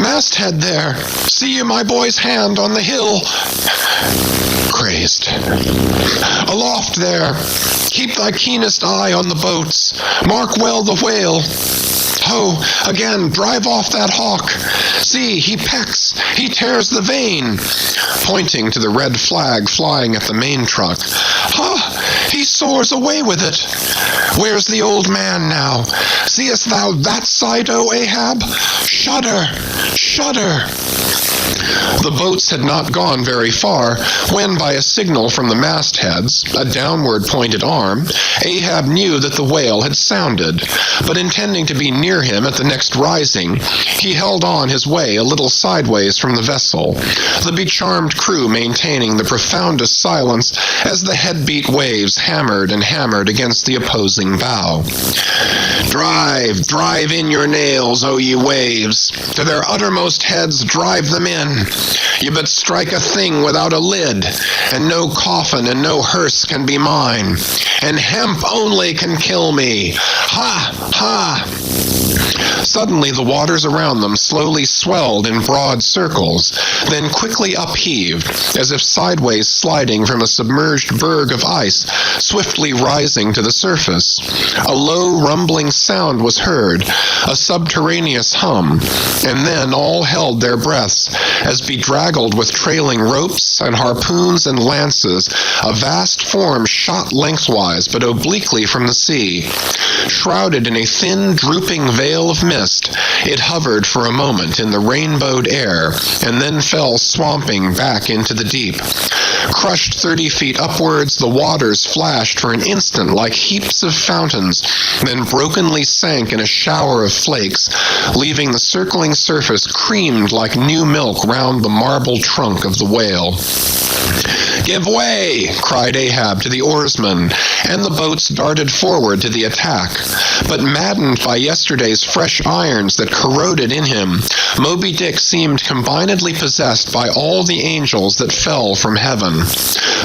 Masthead there. See you my boy's hand on the hill. Crazed. Aloft there. Keep thy keenest eye on the boats. Mark well the whale. Ho, again, drive off that hawk. See, he pecks, he tears the vane, pointing to the red flag flying at the main truck. Ha, he soars away with it. Where's the old man now? Seest thou that sight, O Ahab? Shudder, shudder. The boats had not gone very far when, by a signal from the mastheads, a downward pointed arm, Ahab knew that the whale had sounded, but intending to be near him at the next rising, he held on his way a little sideways from the vessel, the becharmed crew maintaining the profoundest silence as the head-beat waves hammered and hammered against the opposing bow. Drive, drive in your nails, O ye waves! To their uttermost heads drive them in! You but strike a thing without a lid, and no coffin and no hearse can be mine, and hemp only can kill me. Ha! Ha! Suddenly the waters around them slowly swelled in broad circles, then quickly upheaved, as if sideways sliding from a submerged berg of ice, swiftly rising to the surface. A low rumbling sound was heard, a subterraneous hum, and then all held their breaths, as bedraggled with trailing ropes and harpoons and lances, a vast form shot lengthwise but obliquely from the sea. Shrouded in a thin, drooping veil of mist, it hovered for a moment in the rainbowed air, and then fell swamping back into the deep. Crushed 30 feet upwards, the waters flashed for an instant like heaps of fountains, then brokenly sank in a shower of flakes, leaving the circling surface creamed like new milk round the marble trunk of the whale. "Give way!" cried Ahab to the oarsmen, and the boats darted forward to the attack. But maddened by yesterday's fresh irons that corroded in him, Moby Dick seemed combinedly possessed by all the angels that fell from heaven.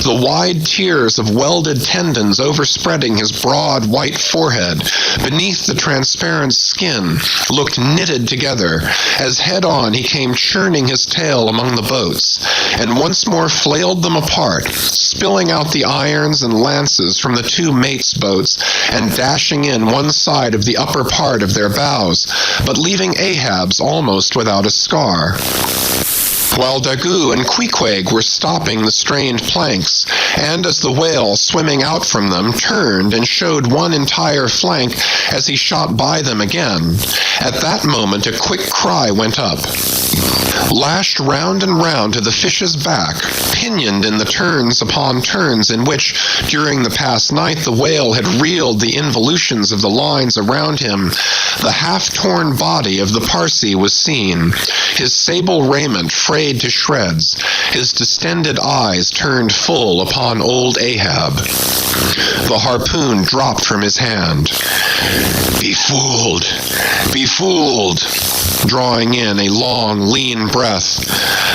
The wide tiers of welded tendons overspreading his broad white forehead, beneath the transparent skin, looked knitted together, as head-on he came churning his tail among the boats, and once more flailed them apart, spilling out the irons and lances from the two mates' boats, and dashing in one side of the upper part of their bows, but leaving Ahab's almost without a scar. While Daggoo and Queequeg were stopping the strained planks, and as the whale, swimming out from them, turned and showed one entire flank as he shot by them again, at that moment a quick cry went up. Lashed round and round to the fish's back, pinioned in the turns upon turns in which, during the past night, the whale had reeled the involutions of the lines around him, the half-torn body of the Parsee was seen, his sable raiment frayed to shreds, his distended eyes turned full upon old Ahab. The harpoon dropped from his hand. Be fooled, be fooled, drawing in a long, lean breath.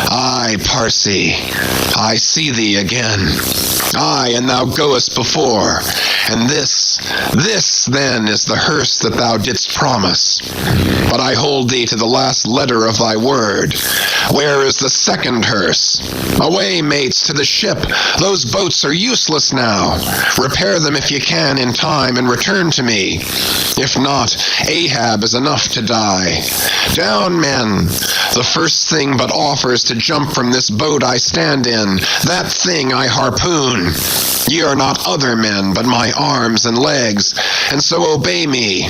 Aye, Parsi, I see thee again. Aye, and thou goest before. And this then is the hearse that thou didst promise. But I hold thee to the last letter of thy word. Where is the second hearse? Away, mates, to the ship. Those boats are useless now. Repair them if ye can in time, and return to me. If not, Ahab is enough to die. Down, men. The first thing but offers to jump from this boat I stand in. That thing I harpoon. Ye are not other men, but my arms and legs, and so obey me.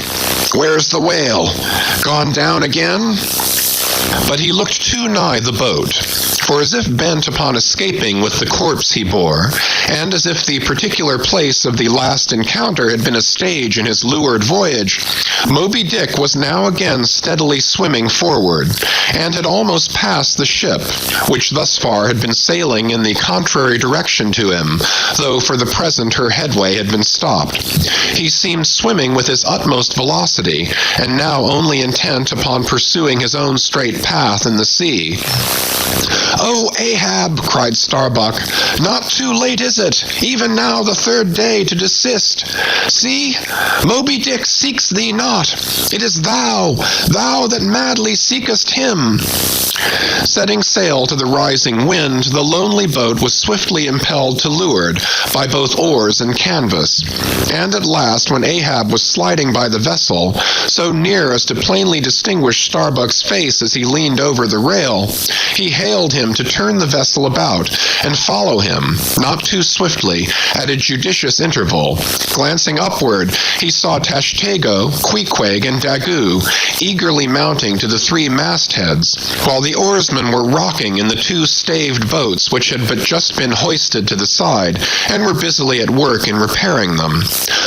Where's the whale? Gone down again? But he looked too nigh the boat, for as if bent upon escaping with the corpse he bore, and as if the particular place of the last encounter had been a stage in his leeward voyage, Moby Dick was now again steadily swimming forward, and had almost passed the ship, which thus far had been sailing in the contrary direction to him, though for the present her headway had been stopped. He seemed swimming with his utmost velocity, and now only intent upon pursuing his own straight path in the sea. "Oh, Ahab," cried Starbuck, "not too late is it, even now the third day, to desist? See, Moby Dick seeks thee not. It is thou that madly seekest him." Setting sail to the rising wind, the lonely boat was swiftly impelled to leeward by both oars and canvas. And at last, when Ahab was sliding by the vessel, so near as to plainly distinguish Starbuck's face as he leaned over the rail, he hailed him to turn the vessel about and follow him, not too swiftly, at a judicious interval. Glancing upward, he saw Tashtego, Queequeg, and Daggoo eagerly mounting to the three mastheads, while the oarsmen were rocking in the two staved boats which had but just been hoisted to the side, and were busily at work in repairing them.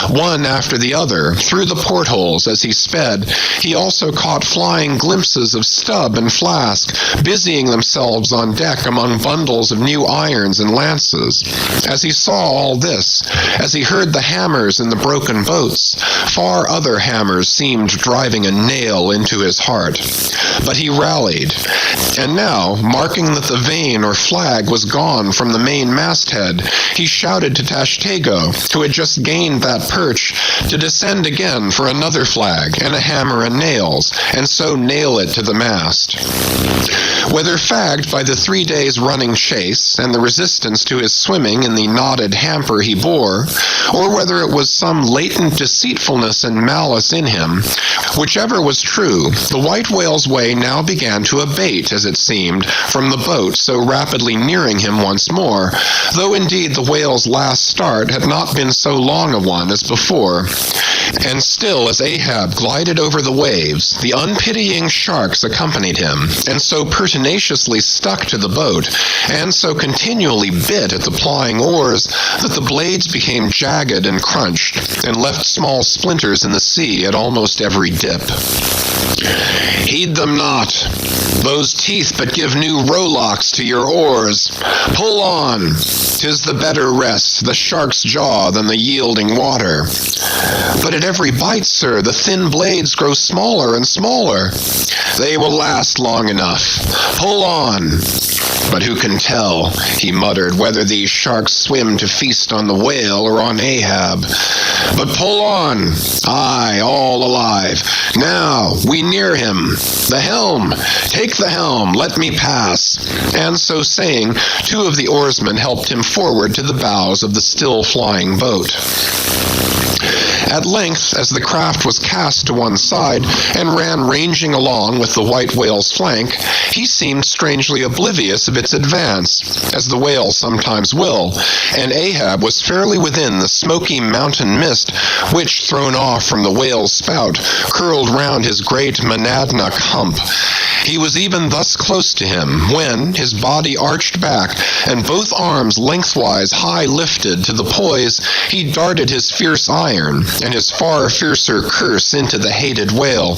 One after the other, through the portholes as he sped, he also caught flying glimpses of Stubb and Flask, busying themselves on deck among bundles of new irons and lances. As he saw all this, as he heard the hammers in the broken boats, far other hammers seemed driving a nail into his heart. But he rallied, and now, marking that the vane or flag was gone from the main masthead, he shouted to Tashtego, who had just gained that perch, to descend again for another flag and a hammer and nails, and so nail it to the mast. Whether fagged by the 3 days' running chase and the resistance to his swimming in the knotted hamper he bore, or whether it was some latent deceitfulness and malice in him, whichever was true, the white whale's way now began to abate, as it seemed, from the boat so rapidly nearing him once more, though indeed the whale's last start had not been so long a one as before. And still, as Ahab glided over the waves, the unpitying sharks accompanied him, and so pertinaciously stuck to the boat, and so continually bit at the plying oars, that the blades became jagged and crunched, and left small splinters in the sea at almost every dip. "Heed them not. Those teeth but give new rowlocks to your oars. Pull on. 'Tis the better rest, the shark's jaw, than the yielding water." "But at every bite, sir, the thin blades grow smaller and smaller." "They will last long enough. Pull on." "But who can tell," he muttered, "whether these sharks swim to feast on the whale or on Ahab? But pull on. Aye, all alive. Now, we near him. The helm. Take the helm. Let me pass." And so saying, two of the oarsmen helped him forward to the bows of the still flying boat. At length, as the craft was cast to one side and ran ranging along with the white whale's flank, he seemed strangely oblivious of its advance, as the whale sometimes will, and Ahab was fairly within the smoky mountain mist which, thrown off from the whale's spout, curled round his great monadnock hump. He was even thus close to him when, his body arched back and both arms lengthwise high lifted to the poise, he darted his fierce iron and his far fiercer curse into the hated whale.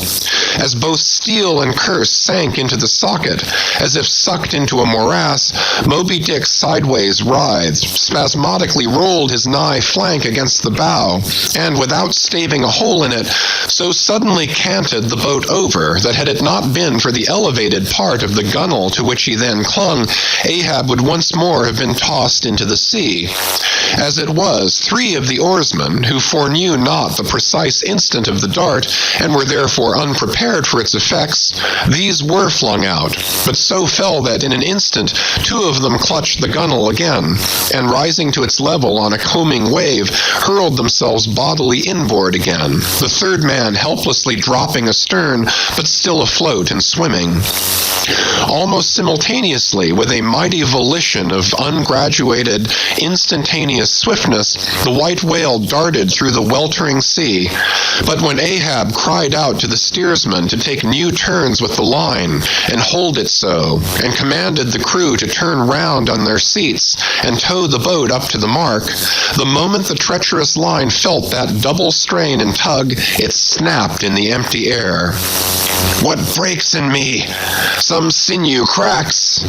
As both steel and curse sank into the socket, as if sucked into a morass, Moby Dick sideways writhed, spasmodically rolled his nigh flank against the bow, and without staving a hole in it, so suddenly canted the boat over that had it not been for the elevated part of the gunwale to which he then clung, Ahab would once more have been tossed into the sea. As it was, 3 of the oarsmen, who foreknew not the precise instant of the dart, and were therefore unprepared for its effects, these were flung out, but so fell that in an instant 2 of them clutched the gunwale again, and rising to its level on a combing wave, hurled themselves bodily inboard again, the 3rd man helplessly dropping astern, but still afloat and swimming. Almost simultaneously, with a mighty volition of ungraduated, instantaneous swiftness, the white whale darted through the weltering sea. But when Ahab cried out to the steersman to take new turns with the line, and hold it so, and commanded the crew to turn round on their seats, and tow the boat up to the mark, the moment the treacherous line felt that double strain and tug, it snapped in the empty air. What breaks in me? Some sinew cracks.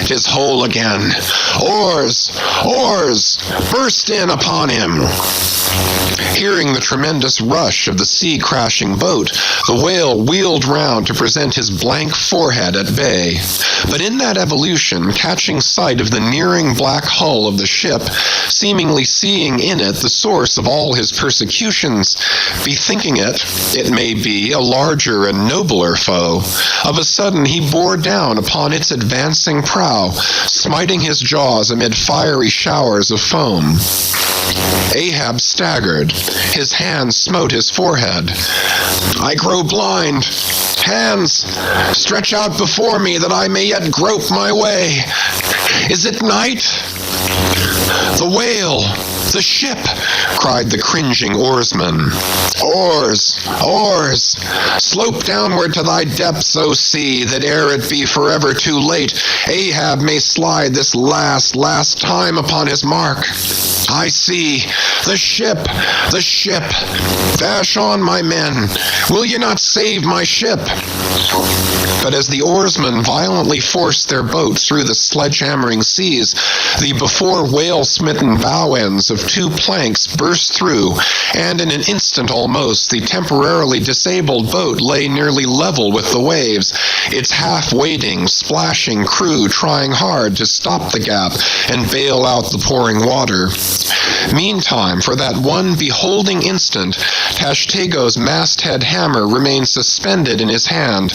'Tis whole again. Oars! Oars! Burst in upon him! Hearing the tremendous rush of the sea-crashing boat, the whale wheeled round to present his blank forehead at bay. But in that evolution, catching sight of the nearing black hull of the ship, seemingly seeing in it the source of all his persecutions, bethinking it may be, a larger and nobler foe, of a sudden he bore down upon its advancing prow, smiting his jaws amid fiery showers of foam. Ahab staggered. His hand smote his forehead. I grow blind. Hands, stretch out before me that I may yet grope my way. Is it night? The whale, the ship, cried the cringing oarsman. Oars, oars, slope downward to thy depths, O sea, that ere it be forever too late, Ahab may slide this last time upon his mark. I see, the ship, the ship. Dash on, my men. Will ye not save my ship? But as the oarsmen violently forced their boat through the sledgehammering seas, the before whale-smitten bow ends of 2 planks burst through, and in an instant almost, the temporarily disabled boat lay nearly level with the waves, its half-wading, splashing crew trying hard to stop the gap and bail out the pouring water. Meantime, for that one beholding instant, Tashtego's masthead hammer remained suspended in his hand,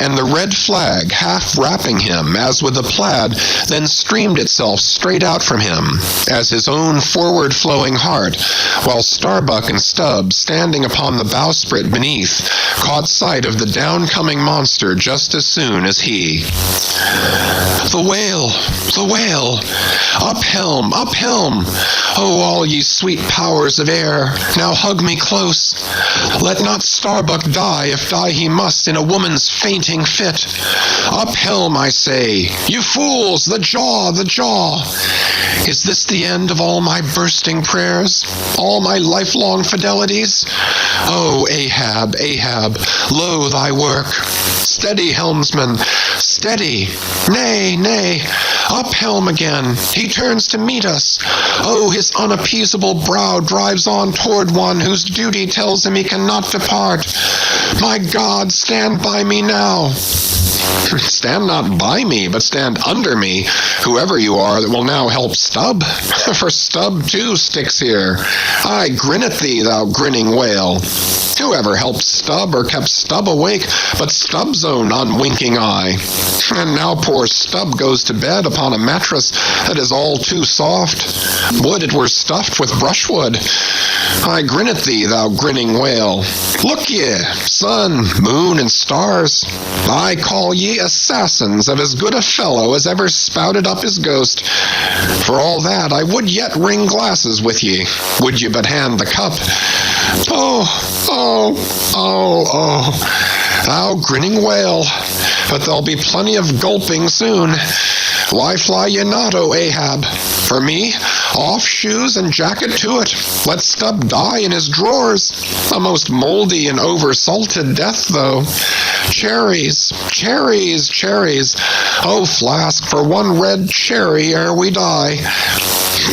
and the red flag, half wrapping him as with a plaid, then streamed itself straight out from him, as his own forward-flowing heart, while Starbuck and Stubbs, standing upon the bowsprit beneath, caught sight of the down-coming monster just as soon as he. The whale! The whale! Up helm! Up helm! Oh, all ye sweet powers of air, now hug me close. Let not Starbuck die, if die he must, in a woman's fainting fit. Up helm, I say. You fools, the jaw, the jaw. Is this the end of all my bursting prayers, all my lifelong fidelities? Oh, Ahab, Ahab, lo thy work. Steady, helmsman, steady. Nay, nay, up helm again. He turns to meet us. Oh, his unappeasable brow drives on toward one whose duty tells him he cannot depart. My God, stand by me now. Stand not by me, but stand under me, whoever you are that will now help Stubb. For Stubb, too, sticks here. I grin at thee, thou grinning whale. Whoever helped Stubb or kept Stubb awake but Stubb's own unwinking eye? And now poor Stubb goes to bed upon a mattress that is all too soft. Would it were stuffed with brushwood. I grin at thee, thou grinning whale. Look ye, sun, moon, and stars. I call ye assassins of as good a fellow as ever spouted up his ghost. For all that, I would yet ring glasses with ye, would ye but hand the cup. Oh, oh, oh, oh. thou grinning whale, but there'll be plenty of gulping soon. Why fly ye not, O Ahab? For me, off shoes and jacket to it. Let Stubb die in his drawers. A most mouldy and over-salted death, though. Cherries, cherries, cherries. Oh, Flask, for one red cherry ere we die.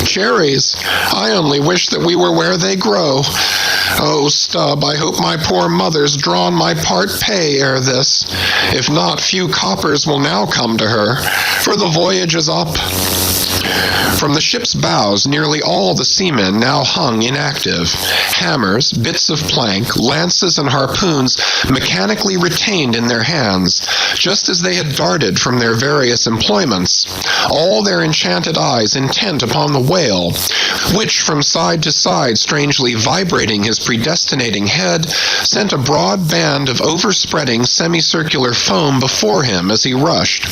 Cherries, I only wish that we were where they grow. Oh, Stubb, I hope my poor mother's drawn my part pay ere this. If not, few coppers will now come to her, for the voyage is up. From the ship's bows, nearly all the seamen now hung inactive. Hammers, bits of plank, lances, and harpoons mechanically retained in their hands, just as they had darted from their various employments, all their enchanted eyes intent upon the whale, which from side to side, strangely vibrating his predestinating head, sent a broad band of overspreading semicircular foam before him as he rushed.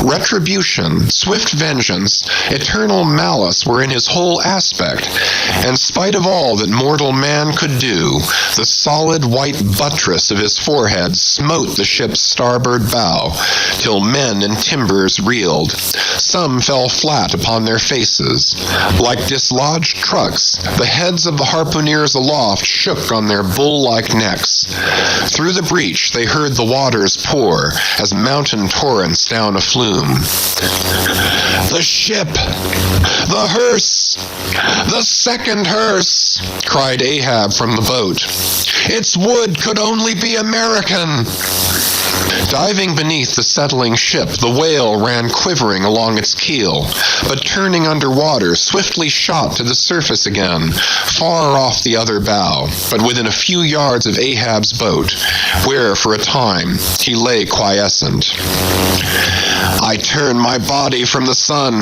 Retribution, swift vengeance, eternal malice were in his whole aspect, and spite of all that mortal man could do, the solid white buttress of his forehead smote the ship's starboard bow, till men and timbers reeled. Some fell flat upon their faces. Like dislodged trucks, the heads of the harpooneers aloft shook on their bull-like necks. Through the breach they heard the waters pour, as mountain torrents down a flume. The ship! The hearse! The second hearse! Cried Ahab from the boat. Its wood could only be American! Diving beneath the settling ship, the whale ran quivering along its keel, but turning underwater, swiftly shot to the surface again, far off the other bow, but within a few yards of Ahab's boat, where for a time he lay quiescent. I turn my body from the sun.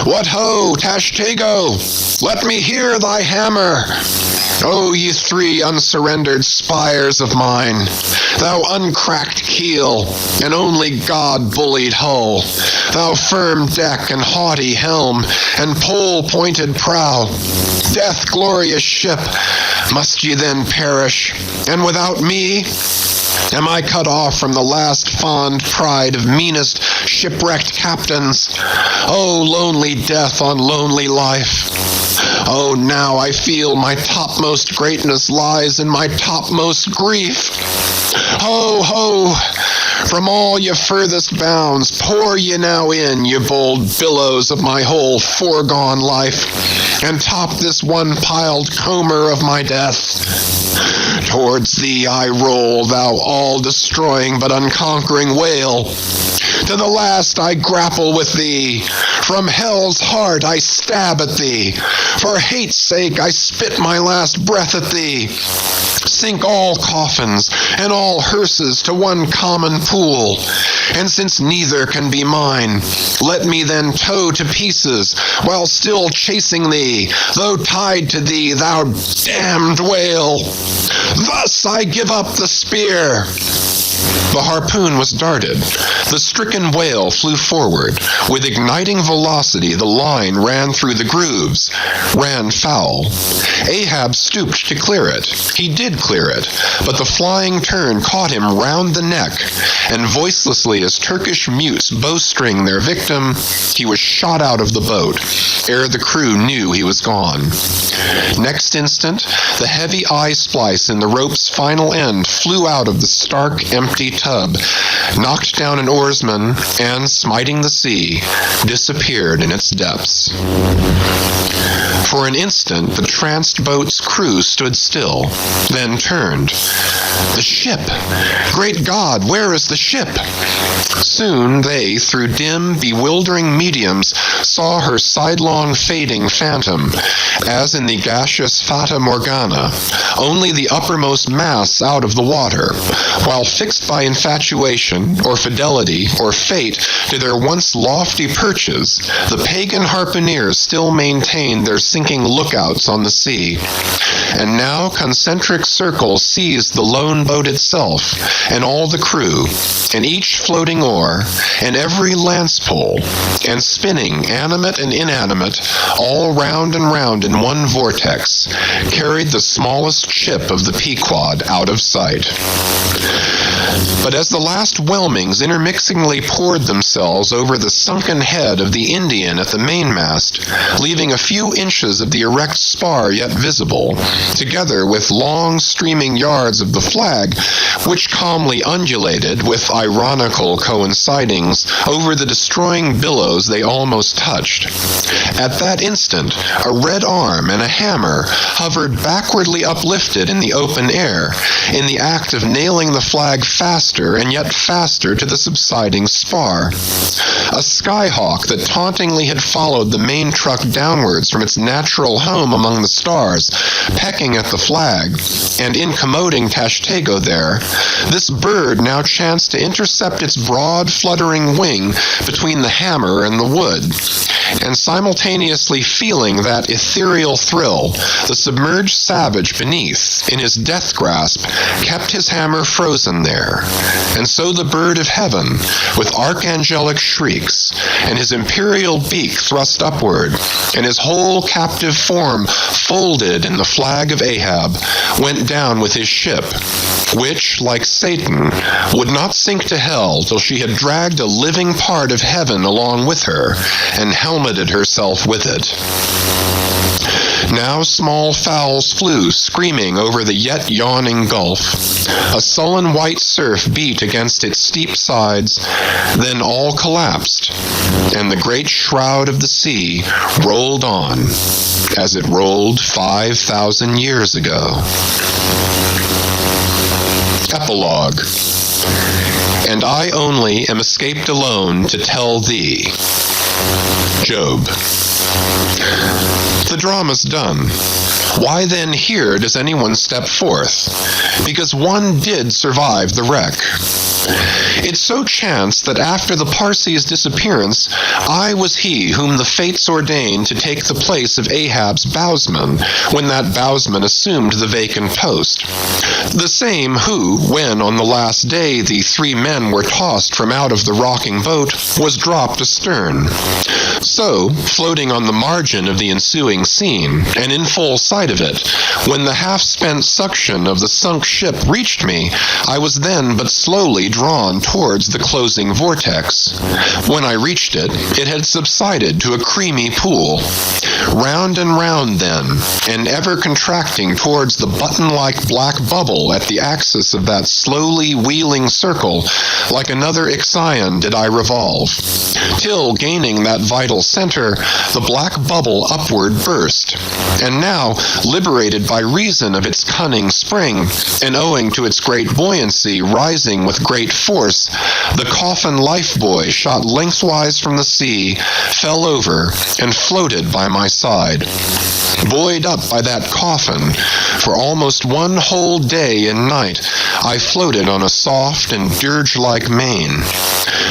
What ho, Tashtego! Let me hear thy hammer! O ye three unsurrendered spires of mine, thou uncracked keel, and only God-bullied hull, thou firm deck and haughty helm, and pole-pointed prow, death-glorious ship, must ye then perish, and without me? Am I cut off from the last fond pride of meanest shipwrecked captains? O lonely death on lonely life! Oh, now I feel my topmost greatness lies in my topmost grief. Ho, ho! From all ye furthest bounds, pour ye now in, ye bold billows of my whole foregone life, and top this one-piled comber of my death. Towards thee I roll, thou all-destroying but unconquering whale. To the last I grapple with thee. From hell's heart I stab at thee. For hate's sake I spit my last breath at thee. Sink all coffins and all hearses to one common pool. And since neither can be mine, let me then tow to pieces while still chasing thee, though tied to thee, thou damned whale. Thus I give up the spear. The harpoon was darted. The stricken whale flew forward. With igniting velocity, the line ran through the grooves, ran foul. Ahab stooped to clear it. He did clear it, but the flying turn caught him round the neck, and voicelessly as Turkish mutes bowstring their victim, he was shot out of the boat, ere the crew knew he was gone. Next instant, the heavy eye splice in the rope's final end flew out of the stark, empty tub, knocked down an oarsman, and, smiting the sea, disappeared in its depths. For an instant, the tranced boat's crew stood still, then turned. The ship! Great God, where is the ship? Soon they, through dim, bewildering mediums, saw her sidelong fading phantom, as in the gaseous Fata Morgana, only the uppermost masts out of the water, while fixed by infatuation, or fidelity, or fate to their once lofty perches, the pagan harpooneers still maintained their sinking lookouts on the sea. And now concentric circles seized the lone boat itself, and all the crew, and each floating oar, and every lance pole, and spinning, animate and inanimate, all round and round in one vortex, carried the smallest ship of the Pequod out of sight. But as the last whelmings intermixingly poured themselves over the sunken head of the Indian at the mainmast, leaving a few inches of the erect spar yet visible, together with long streaming yards of the flag, which calmly undulated, with ironical coincidings, over the destroying billows they almost touched. At that instant, a red arm and a hammer hovered backwardly uplifted in the open air, in the act of nailing the flag faster and yet faster to the subsiding spar. A skyhawk that tauntingly had followed the main truck downwards from its natural home among the stars, pecking at the flag, and incommoding Tashtego there, this bird now chanced to intercept its broad, fluttering wing between the hammer and the wood, and simultaneously feeling that ethereal thrill, the submerged savage beneath, in his death grasp, kept his hammer frozen there. And so the bird of heaven, with archangelic shrieks, and his imperial beak thrust upward, and his whole captive form folded in the flag of Ahab, went down with his ship, which, like Satan, would not sink to hell till she had dragged a living part of heaven along with her, and helmeted herself with it. Now small fowls flew screaming over the yet yawning gulf. A sullen white surf beat against its steep sides, then all collapsed, and the great shroud of the sea rolled on, as it rolled 5,000 years ago. Epilogue. And I only am escaped alone to tell thee. Job. The drama's done. Why then here does anyone step forth? Because one did survive the wreck. It so chanced that after the Parsi's disappearance, I was he whom the fates ordained to take the place of Ahab's bowsman, when that bowsman assumed the vacant post. The same who, when on the last day the 3 men were tossed from out of the rocking boat, was dropped astern. So, floating on the margin of the ensuing scene, and in full sight of it, when the half-spent suction of the sunk ship reached me, I was then but slowly drawn towards the closing vortex. When I reached it, it had subsided to a creamy pool. Round and round then, and ever contracting towards the button-like black bubble at the axis of that slowly wheeling circle, like another Ixion did I revolve, till, gaining that vital center, the black bubble upward burst, and now, liberated by reason of its cunning spring, and owing to its great buoyancy rising with great force, the coffin lifebuoy shot lengthwise from the sea, fell over, and floated by my side. Buoyed up by that coffin, for almost one whole day and night, I floated on a soft and dirge-like main.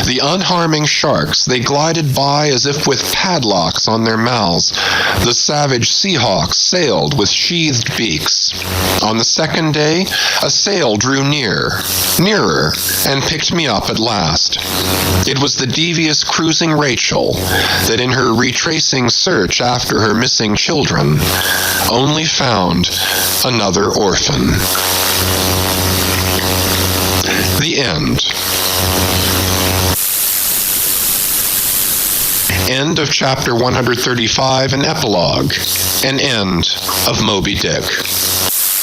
The unharming sharks, they glided by as if with padlocks on their mouths. The savage seahawks sailed with sheathed beaks. On the second day, a sail drew nearer, and picked me up at last. It was the devious cruising Rachel, that in her retracing search after her missing children, only found another orphan. The end. End of chapter 135, an epilogue, an end of Moby Dick.